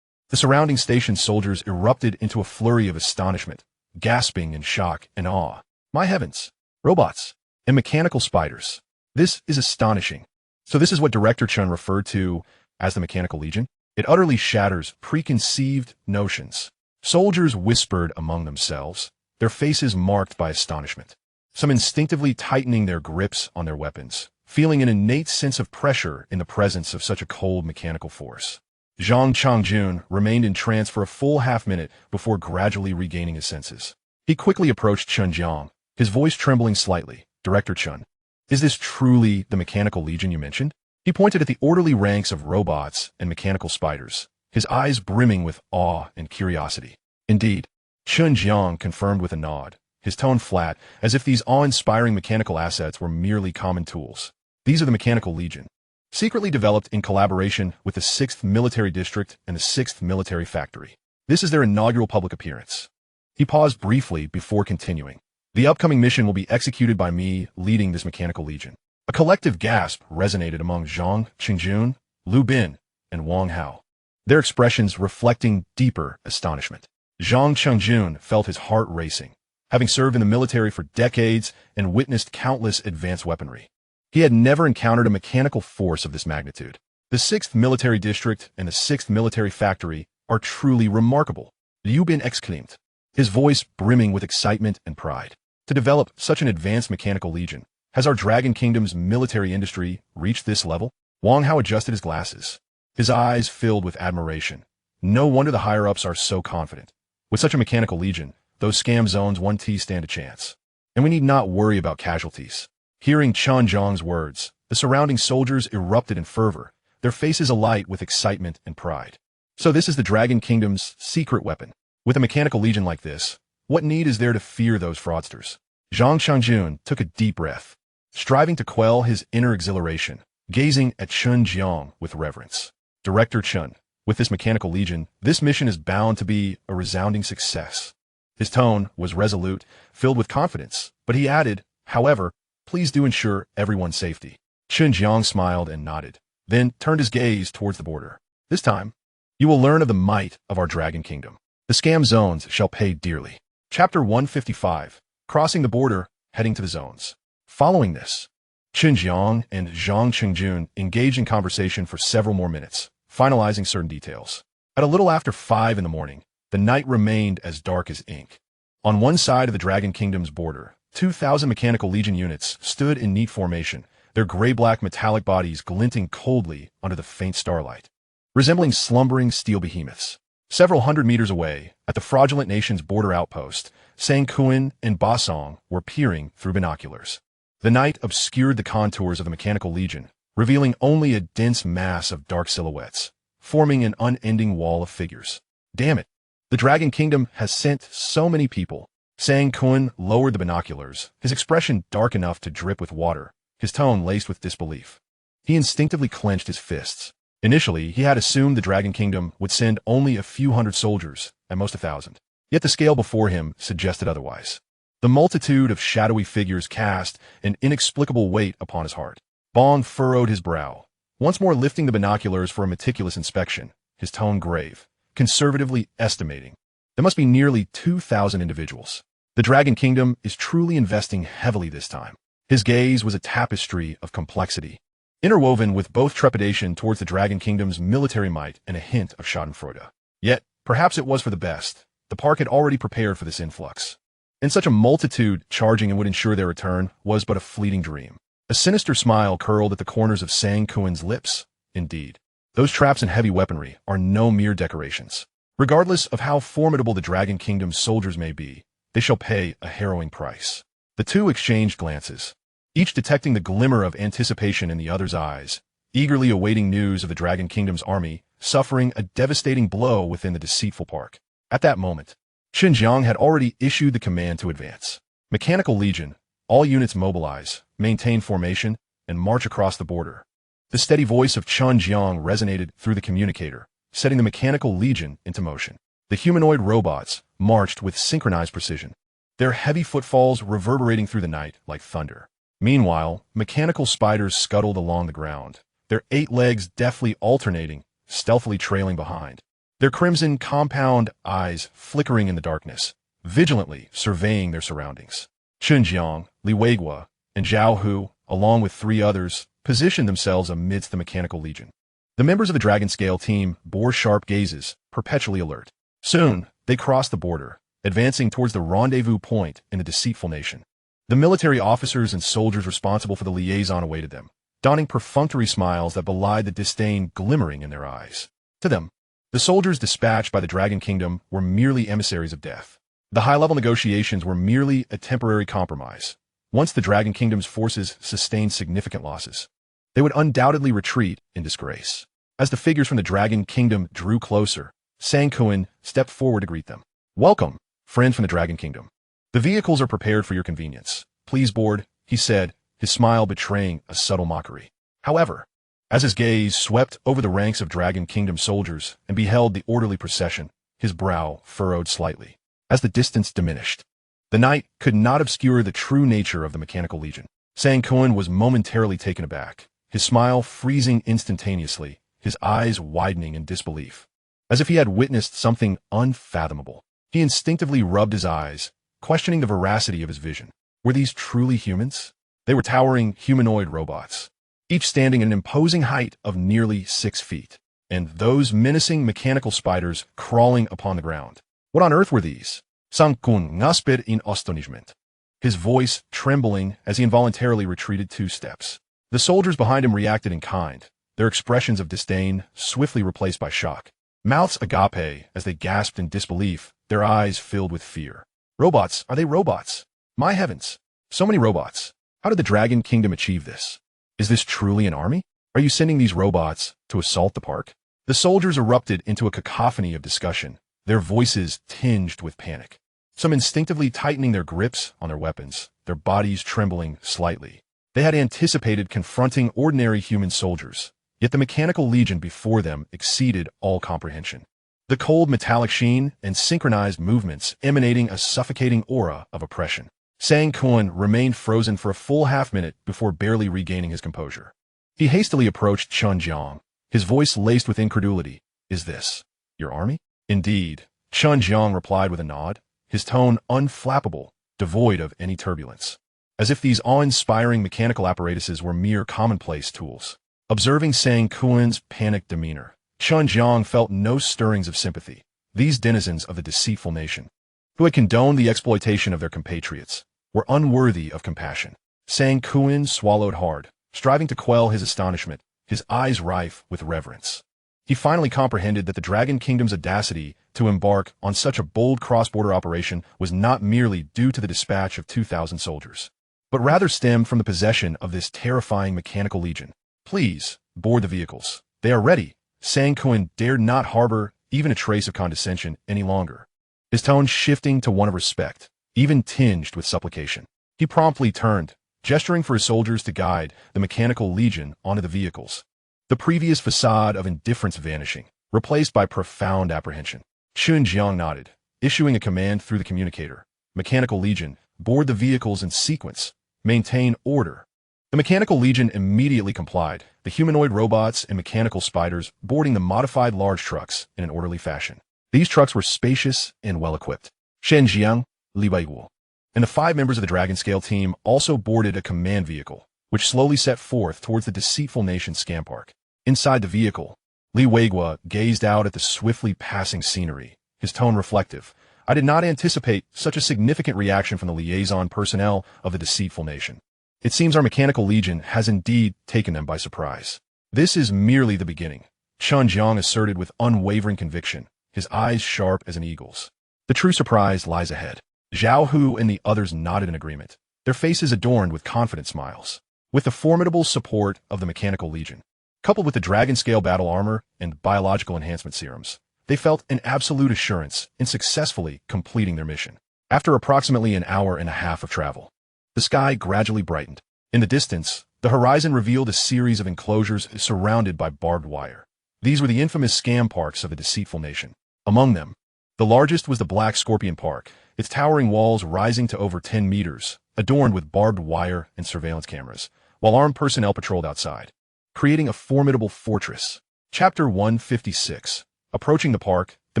The surrounding station soldiers erupted into a flurry of astonishment, gasping in shock and awe. My heavens! Robots! And mechanical spiders. This is astonishing. So this is what Director Chen referred to as the Mechanical Legion? It utterly shatters preconceived notions. Soldiers whispered among themselves, their faces marked by astonishment. Some instinctively tightening their grips on their weapons, feeling an innate sense of pressure in the presence of such a cold mechanical force. Zhang Changjun remained in trance for a full half-minute before gradually regaining his senses. He quickly approached Chen Jiang, his voice trembling slightly. Director Chen, is this truly the Mechanical Legion you mentioned? He pointed at the orderly ranks of robots and mechanical spiders, his eyes brimming with awe and curiosity. Indeed, Chen Jiang confirmed with a nod, his tone flat, as if these awe-inspiring mechanical assets were merely common tools. These are the Mechanical Legion, secretly developed in collaboration with the 6th Military District and the 6th Military Factory. This is their inaugural public appearance. He paused briefly before continuing. The upcoming mission will be executed by me leading this Mechanical Legion. A collective gasp resonated among Zhang Qingjun, Lu Bin, and Wang Hao, their expressions reflecting deeper astonishment. Zhang Qingjun felt his heart racing, having served in the military for decades and witnessed countless advanced weaponry. He had never encountered a mechanical force of this magnitude. The 6th Military District and the 6th Military Factory are truly remarkable. Liu Bin exclaimed, his voice brimming with excitement and pride. To develop such an advanced mechanical legion, has our Dragon Kingdom's military industry reached this level? Wang Hao adjusted his glasses, his eyes filled with admiration. No wonder the higher-ups are so confident. With such a mechanical legion, those scam zones 1T stand a chance. And we need not worry about casualties. Hearing Chen Jiang's words, the surrounding soldiers erupted in fervor, their faces alight with excitement and pride. So this is the Dragon Kingdom's secret weapon. With a mechanical legion like this, what need is there to fear those fraudsters? Zhang Changjun took a deep breath, striving to quell his inner exhilaration, gazing at Chen Jiang with reverence. Director Chen, with this mechanical legion, this mission is bound to be a resounding success. His tone was resolute, filled with confidence, but he added, however, please do ensure everyone's safety. Chen Jiang smiled and nodded, then turned his gaze towards the border. This time, you will learn of the might of our Dragon Kingdom. The scam zones shall pay dearly. Chapter 155, Crossing the Border, Heading to the Zones. Following this, Chen Jiang and Zhang Qingjun engaged in conversation for several more minutes, finalizing certain details. At a little after 5 in the morning, the night remained as dark as ink. On one side of the Dragon Kingdom's border, 2,000 Mechanical Legion units stood in neat formation, their gray-black metallic bodies glinting coldly under the faint starlight, resembling slumbering steel behemoths. Several hundred meters away, at the fraudulent nation's border outpost, Sang Kuan and Ba Song were peering through binoculars. The night obscured the contours of the Mechanical Legion, revealing only a dense mass of dark silhouettes, forming an unending wall of figures. Damn it! The Dragon Kingdom has sent so many people. Sang Kuan lowered the binoculars, his expression dark enough to drip with water, his tone laced with disbelief. He instinctively clenched his fists. Initially, he had assumed the Dragon Kingdom would send only a few hundred soldiers, at most 1,000. Yet the scale before him suggested otherwise. The multitude of shadowy figures cast an inexplicable weight upon his heart. Bong furrowed his brow, once more lifting the binoculars for a meticulous inspection, his tone grave, conservatively estimating. There must be nearly 2,000 individuals. The Dragon Kingdom is truly investing heavily this time. His gaze was a tapestry of complexity, interwoven with both trepidation towards the Dragon Kingdom's military might and a hint of schadenfreude. Yet, perhaps it was for the best. The park had already prepared for this influx. And such a multitude charging and would ensure their return was but a fleeting dream. A sinister smile curled at the corners of Sang Kuan's lips. Indeed, those traps and heavy weaponry are no mere decorations. Regardless of how formidable the Dragon Kingdom's soldiers may be, they shall pay a harrowing price. The two exchanged glances, each detecting the glimmer of anticipation in the other's eyes, eagerly awaiting news of the Dragon Kingdom's army suffering a devastating blow within the deceitful park. At that moment, Chen Jiang had already issued the command to advance. Mechanical Legion, all units mobilize, maintain formation, and march across the border. The steady voice of Chen Jiang resonated through the communicator, setting the Mechanical Legion into motion. The humanoid robots marched with synchronized precision, their heavy footfalls reverberating through the night like thunder. Meanwhile, mechanical spiders scuttled along the ground, their 8 legs deftly alternating, stealthily trailing behind, their crimson compound eyes flickering in the darkness, vigilantly surveying their surroundings. Chen Jiang, Li Weigua, and Zhao Hu, along with 3 others, positioned themselves amidst the Mechanical Legion. The members of the Dragon Scale team bore sharp gazes, perpetually alert. Soon, they crossed the border, advancing towards the rendezvous point in the deceitful nation. The military officers and soldiers responsible for the liaison awaited them, donning perfunctory smiles that belied the disdain glimmering in their eyes. To them, the soldiers dispatched by the Dragon Kingdom were merely emissaries of death. The high-level negotiations were merely a temporary compromise. Once the Dragon Kingdom's forces sustained significant losses, they would undoubtedly retreat in disgrace. As the figures from the Dragon Kingdom drew closer, Sang Kuan stepped forward to greet them. "Welcome, friend from the Dragon Kingdom. The vehicles are prepared for your convenience. Please board," he said, his smile betraying a subtle mockery. However, as his gaze swept over the ranks of Dragon Kingdom soldiers and beheld the orderly procession, his brow furrowed slightly. As the distance diminished, the night could not obscure the true nature of the Mechanical Legion. Sang Kuan was momentarily taken aback, his smile freezing instantaneously, his eyes widening in disbelief. As if he had witnessed something unfathomable, he instinctively rubbed his eyes, questioning the veracity of his vision. Were these truly humans? They were towering humanoid robots, each standing at an imposing height of nearly 6 feet, and those menacing mechanical spiders crawling upon the ground. What on earth were these? Sang Kuan gasped in astonishment, his voice trembling as he involuntarily retreated 2 steps. The soldiers behind him reacted in kind, their expressions of disdain swiftly replaced by shock. Mouths agape as they gasped in disbelief, their eyes filled with fear. Robots? Are they robots? My heavens! So many robots. How did the Dragon Kingdom achieve this? Is this truly an army? Are you sending these robots to assault the park? The soldiers erupted into a cacophony of discussion, their voices tinged with panic. Some instinctively tightening their grips on their weapons, their bodies trembling slightly. They had anticipated confronting ordinary human soldiers, yet the Mechanical Legion before them exceeded all comprehension. The cold metallic sheen and synchronized movements emanating a suffocating aura of oppression. Sang Kuan remained frozen for a full half-minute before barely regaining his composure. He hastily approached Chen Jiang, his voice laced with incredulity. "Is this your army?" "Indeed," Chen Jiang replied with a nod, his tone unflappable, devoid of any turbulence, as if these awe-inspiring mechanical apparatuses were mere commonplace tools. Observing Sang Kuan's panicked demeanor, Chen Jiang felt no stirrings of sympathy. These denizens of the deceitful nation, who had condoned the exploitation of their compatriots, were unworthy of compassion. Sang Kuan swallowed hard, striving to quell his astonishment, his eyes rife with reverence. He finally comprehended that the Dragon Kingdom's audacity to embark on such a bold cross-border operation was not merely due to the dispatch of 2,000 soldiers, but rather stemmed from the possession of this terrifying Mechanical Legion. "Please, board the vehicles. They are ready." Sang Kuan dared not harbor even a trace of condescension any longer, his tone shifting to one of respect, even tinged with supplication. He promptly turned, gesturing for his soldiers to guide the Mechanical Legion onto the vehicles, the previous facade of indifference vanishing, replaced by profound apprehension. Chen Jiang nodded, issuing a command through the communicator. "Mechanical Legion, board the vehicles in sequence. Maintain order." The Mechanical Legion immediately complied, the humanoid robots and mechanical spiders boarding the modified large trucks in an orderly fashion. These trucks were spacious and well-equipped. Chen Jiang, Li Weiguo, and the 5 members of the Dragon Scale team also boarded a command vehicle, which slowly set forth towards the deceitful nation's scam park. Inside the vehicle, Li Weigua gazed out at the swiftly passing scenery, his tone reflective. I did not anticipate such a significant reaction from the liaison personnel of the deceitful nation. It seems our mechanical legion has indeed taken them by surprise. This is merely the beginning, Chen Jiang asserted with unwavering conviction, his eyes sharp as an eagle's. The true surprise lies ahead. Zhao Hu and the others nodded in agreement, their faces adorned with confident smiles. With the formidable support of the mechanical legion, coupled with the Dragon Scale battle armor and biological enhancement serums, they felt an absolute assurance in successfully completing their mission. After approximately an hour and a half of travel, the sky gradually brightened. In the distance, the horizon revealed a series of enclosures surrounded by barbed wire. These were the infamous scam parks of the deceitful nation. Among them, the largest was the Black Scorpion Park, its towering walls rising to over 10 meters, adorned with barbed wire and surveillance cameras, while armed personnel patrolled outside, creating a formidable fortress. Chapter 156. Approaching the park, the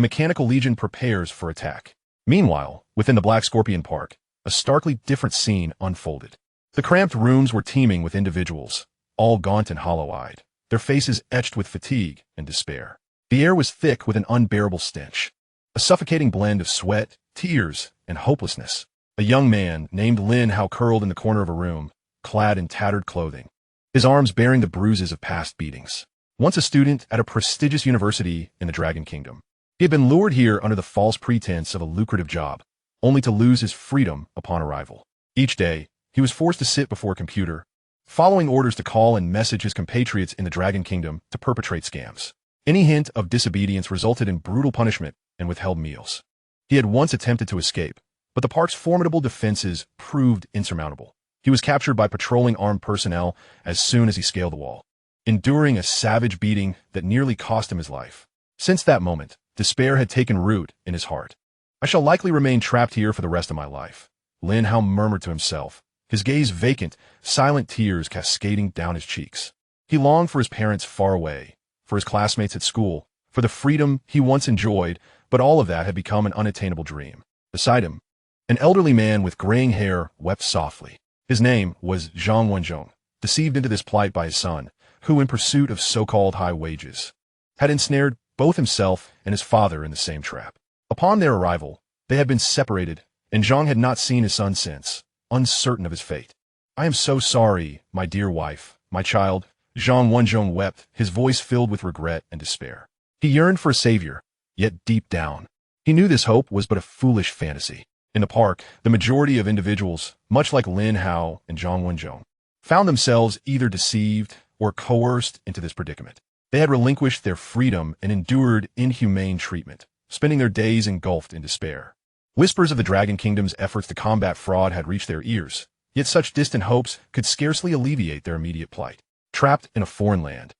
Mechanical Legion prepares for attack. Meanwhile, within the Black Scorpion Park, a starkly different scene unfolded. The cramped rooms were teeming with individuals, all gaunt and hollow-eyed, their faces etched with fatigue and despair. The air was thick with an unbearable stench, a suffocating blend of sweat, tears, and hopelessness. A young man named Lin Hao curled in the corner of a room, clad in tattered clothing, his arms bearing the bruises of past beatings. Once a student at a prestigious university in the Dragon Kingdom, he had been lured here under the false pretense of a lucrative job, only to lose his freedom upon arrival. Each day, he was forced to sit before a computer, following orders to call and message his compatriots in the Dragon Kingdom to perpetrate scams. Any hint of disobedience resulted in brutal punishment and withheld meals. He had once attempted to escape, but the park's formidable defenses proved insurmountable. He was captured by patrolling armed personnel as soon as he scaled the wall, enduring a savage beating that nearly cost him his life. Since that moment, despair had taken root in his heart. I shall likely remain trapped here for the rest of my life, Lin Hao murmured to himself, his gaze vacant, silent tears cascading down his cheeks. He longed for his parents far away, for his classmates at school, for the freedom he once enjoyed, but all of that had become an unattainable dream. Beside him, an elderly man with graying hair wept softly. His name was Zhang Wenzhong, deceived into this plight by his son, who, in pursuit of so-called high wages, had ensnared both himself and his father in the same trap. Upon their arrival, they had been separated, and Zhang had not seen his son since, uncertain of his fate. I am so sorry, my dear wife, my child, Zhang Wenzhong wept, his voice filled with regret and despair. He yearned for a savior, yet deep down, he knew this hope was but a foolish fantasy. In the park, the majority of individuals, much like Lin Hao and Zhang Wenzhong, found themselves either deceived or coerced into this predicament. They had relinquished their freedom and endured inhumane treatment, spending their days engulfed in despair. Whispers of the Dragon Kingdom's efforts to combat fraud had reached their ears, yet such distant hopes could scarcely alleviate their immediate plight. Trapped in a foreign land,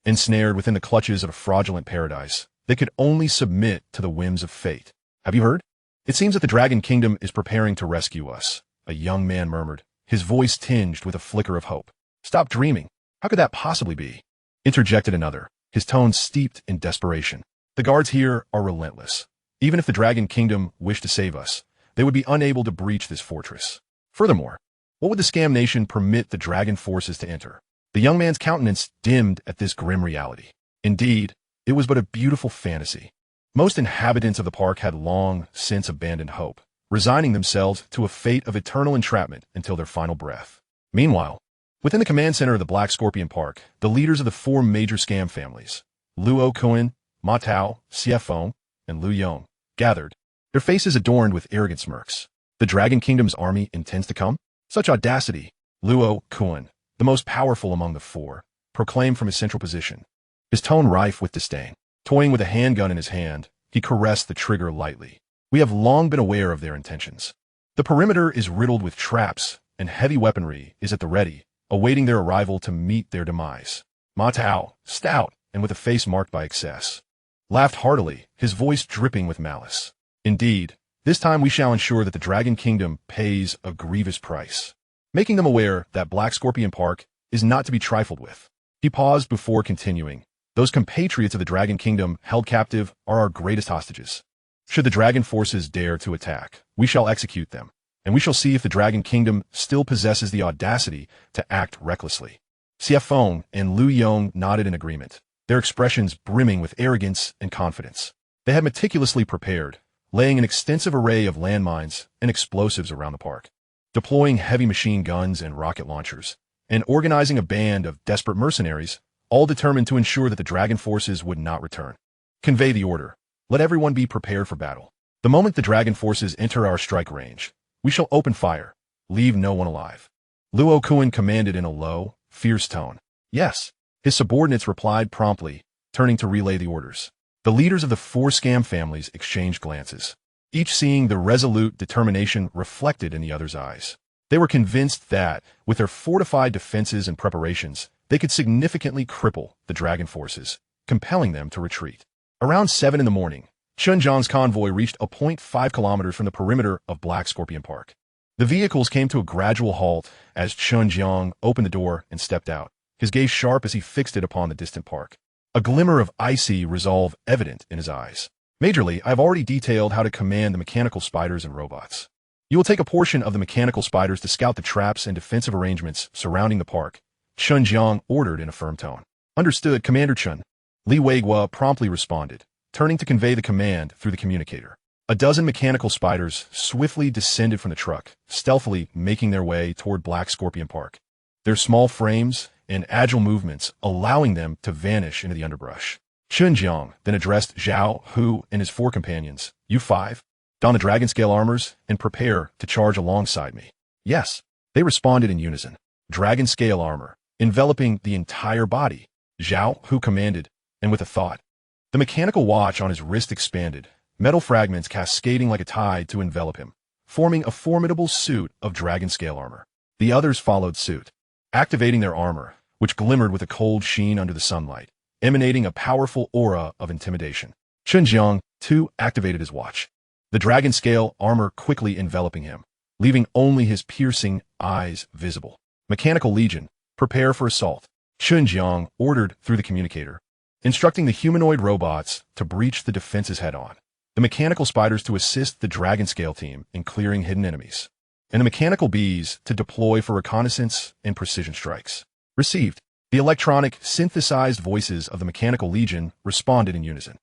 ensnared within the clutches of a fraudulent paradise, they could only submit to the whims of fate. Have you heard? It seems that the Dragon Kingdom is preparing to rescue us, a young man murmured, his voice tinged with a flicker of hope. Stop dreaming. How could that possibly be? Interjected another, his tone steeped in desperation. The guards here are relentless. Even if the Dragon Kingdom wished to save us, they would be unable to breach this fortress. Furthermore, what would the scam nation permit the dragon forces to enter? The young man's countenance dimmed at this grim reality. Indeed, it was but a beautiful fantasy. Most inhabitants of the park had long since abandoned hope, resigning themselves to a fate of eternal entrapment until their final breath. Meanwhile, within the command center of the Black Scorpion Park, the leaders of the 4 major scam families, Luo Kuan, Ma Tao, Xiefeng, and Lu Yong, gathered, their faces adorned with arrogant smirks. The Dragon Kingdom's army intends to come? Such audacity! Luo Kuan, the most powerful among the 4, proclaimed from his central position, his tone rife with disdain. Toying with a handgun in his hand, he caressed the trigger lightly. We have long been aware of their intentions. The perimeter is riddled with traps, and heavy weaponry is at the ready, awaiting their arrival to meet their demise. Ma Tao, stout and with a face marked by excess, laughed heartily, his voice dripping with malice. Indeed, this time we shall ensure that the Dragon Kingdom pays a grievous price, making them aware that Black Scorpion Park is not to be trifled with. He paused before continuing. Those compatriots of the Dragon Kingdom held captive are our greatest hostages. Should the dragon forces dare to attack, we shall execute them. and we shall see if the Dragon Kingdom still possesses the audacity to act recklessly. Xie Feng and Lu Yong nodded in agreement, their expressions brimming with arrogance and confidence. They had meticulously prepared, laying an extensive array of landmines and explosives around the park, deploying heavy machine guns and rocket launchers, and organizing a band of desperate mercenaries, all determined to ensure that the dragon forces would not return. Convey the order. Let everyone be prepared for battle. The moment the dragon forces enter our strike range, we shall open fire. Leave no one alive. Luo Kuan commanded in a low, fierce tone. Yes. His subordinates replied promptly, turning to relay the orders. The leaders of the four scam families exchanged glances, each seeing the resolute determination reflected in the other's eyes. They were convinced that, with their fortified defenses and preparations, they could significantly cripple the dragon forces, compelling them to retreat. Around 7 in the morning, Chen Jiang's convoy reached a point 5 kilometers from the perimeter of Black Scorpion Park. The vehicles came to a gradual halt as Chen Jiang opened the door and stepped out, his gaze sharp as he fixed it upon the distant park, a glimmer of icy resolve evident in his eyes. Majorly, I have already detailed how to command the mechanical spiders and robots. You will take a portion of the mechanical spiders to scout the traps and defensive arrangements surrounding the park, Chen Jiang ordered in a firm tone. Understood, Commander Chen. Li Weigua promptly responded, turning to convey the command through the communicator. A dozen mechanical spiders swiftly descended from the truck, stealthily making their way toward Black Scorpion Park, their small frames and agile movements allowing them to vanish into the underbrush. Chen Jiang then addressed Zhao Hu and his 4 companions. You 5, don the dragon scale armors and prepare to charge alongside me. Yes, they responded in unison. Dragon scale armor, enveloping the entire body, Zhao Hu commanded, and with a thought. The mechanical watch on his wrist expanded, metal fragments cascading like a tide to envelop him, forming a formidable suit of dragon scale armor. The others followed suit, activating their armor, which glimmered with a cold sheen under the sunlight, emanating a powerful aura of intimidation. Chen Jiang, too, activated his watch, the dragon scale armor quickly enveloping him, leaving only his piercing eyes visible. Mechanical Legion, prepare for assault, Chen Jiang ordered through the communicator, instructing the humanoid robots to breach the defenses head-on, the mechanical spiders to assist the dragon scale team in clearing hidden enemies, and the mechanical bees to deploy for reconnaissance and precision strikes. Received. The electronic, synthesized voices of the Mechanical Legion responded in unison.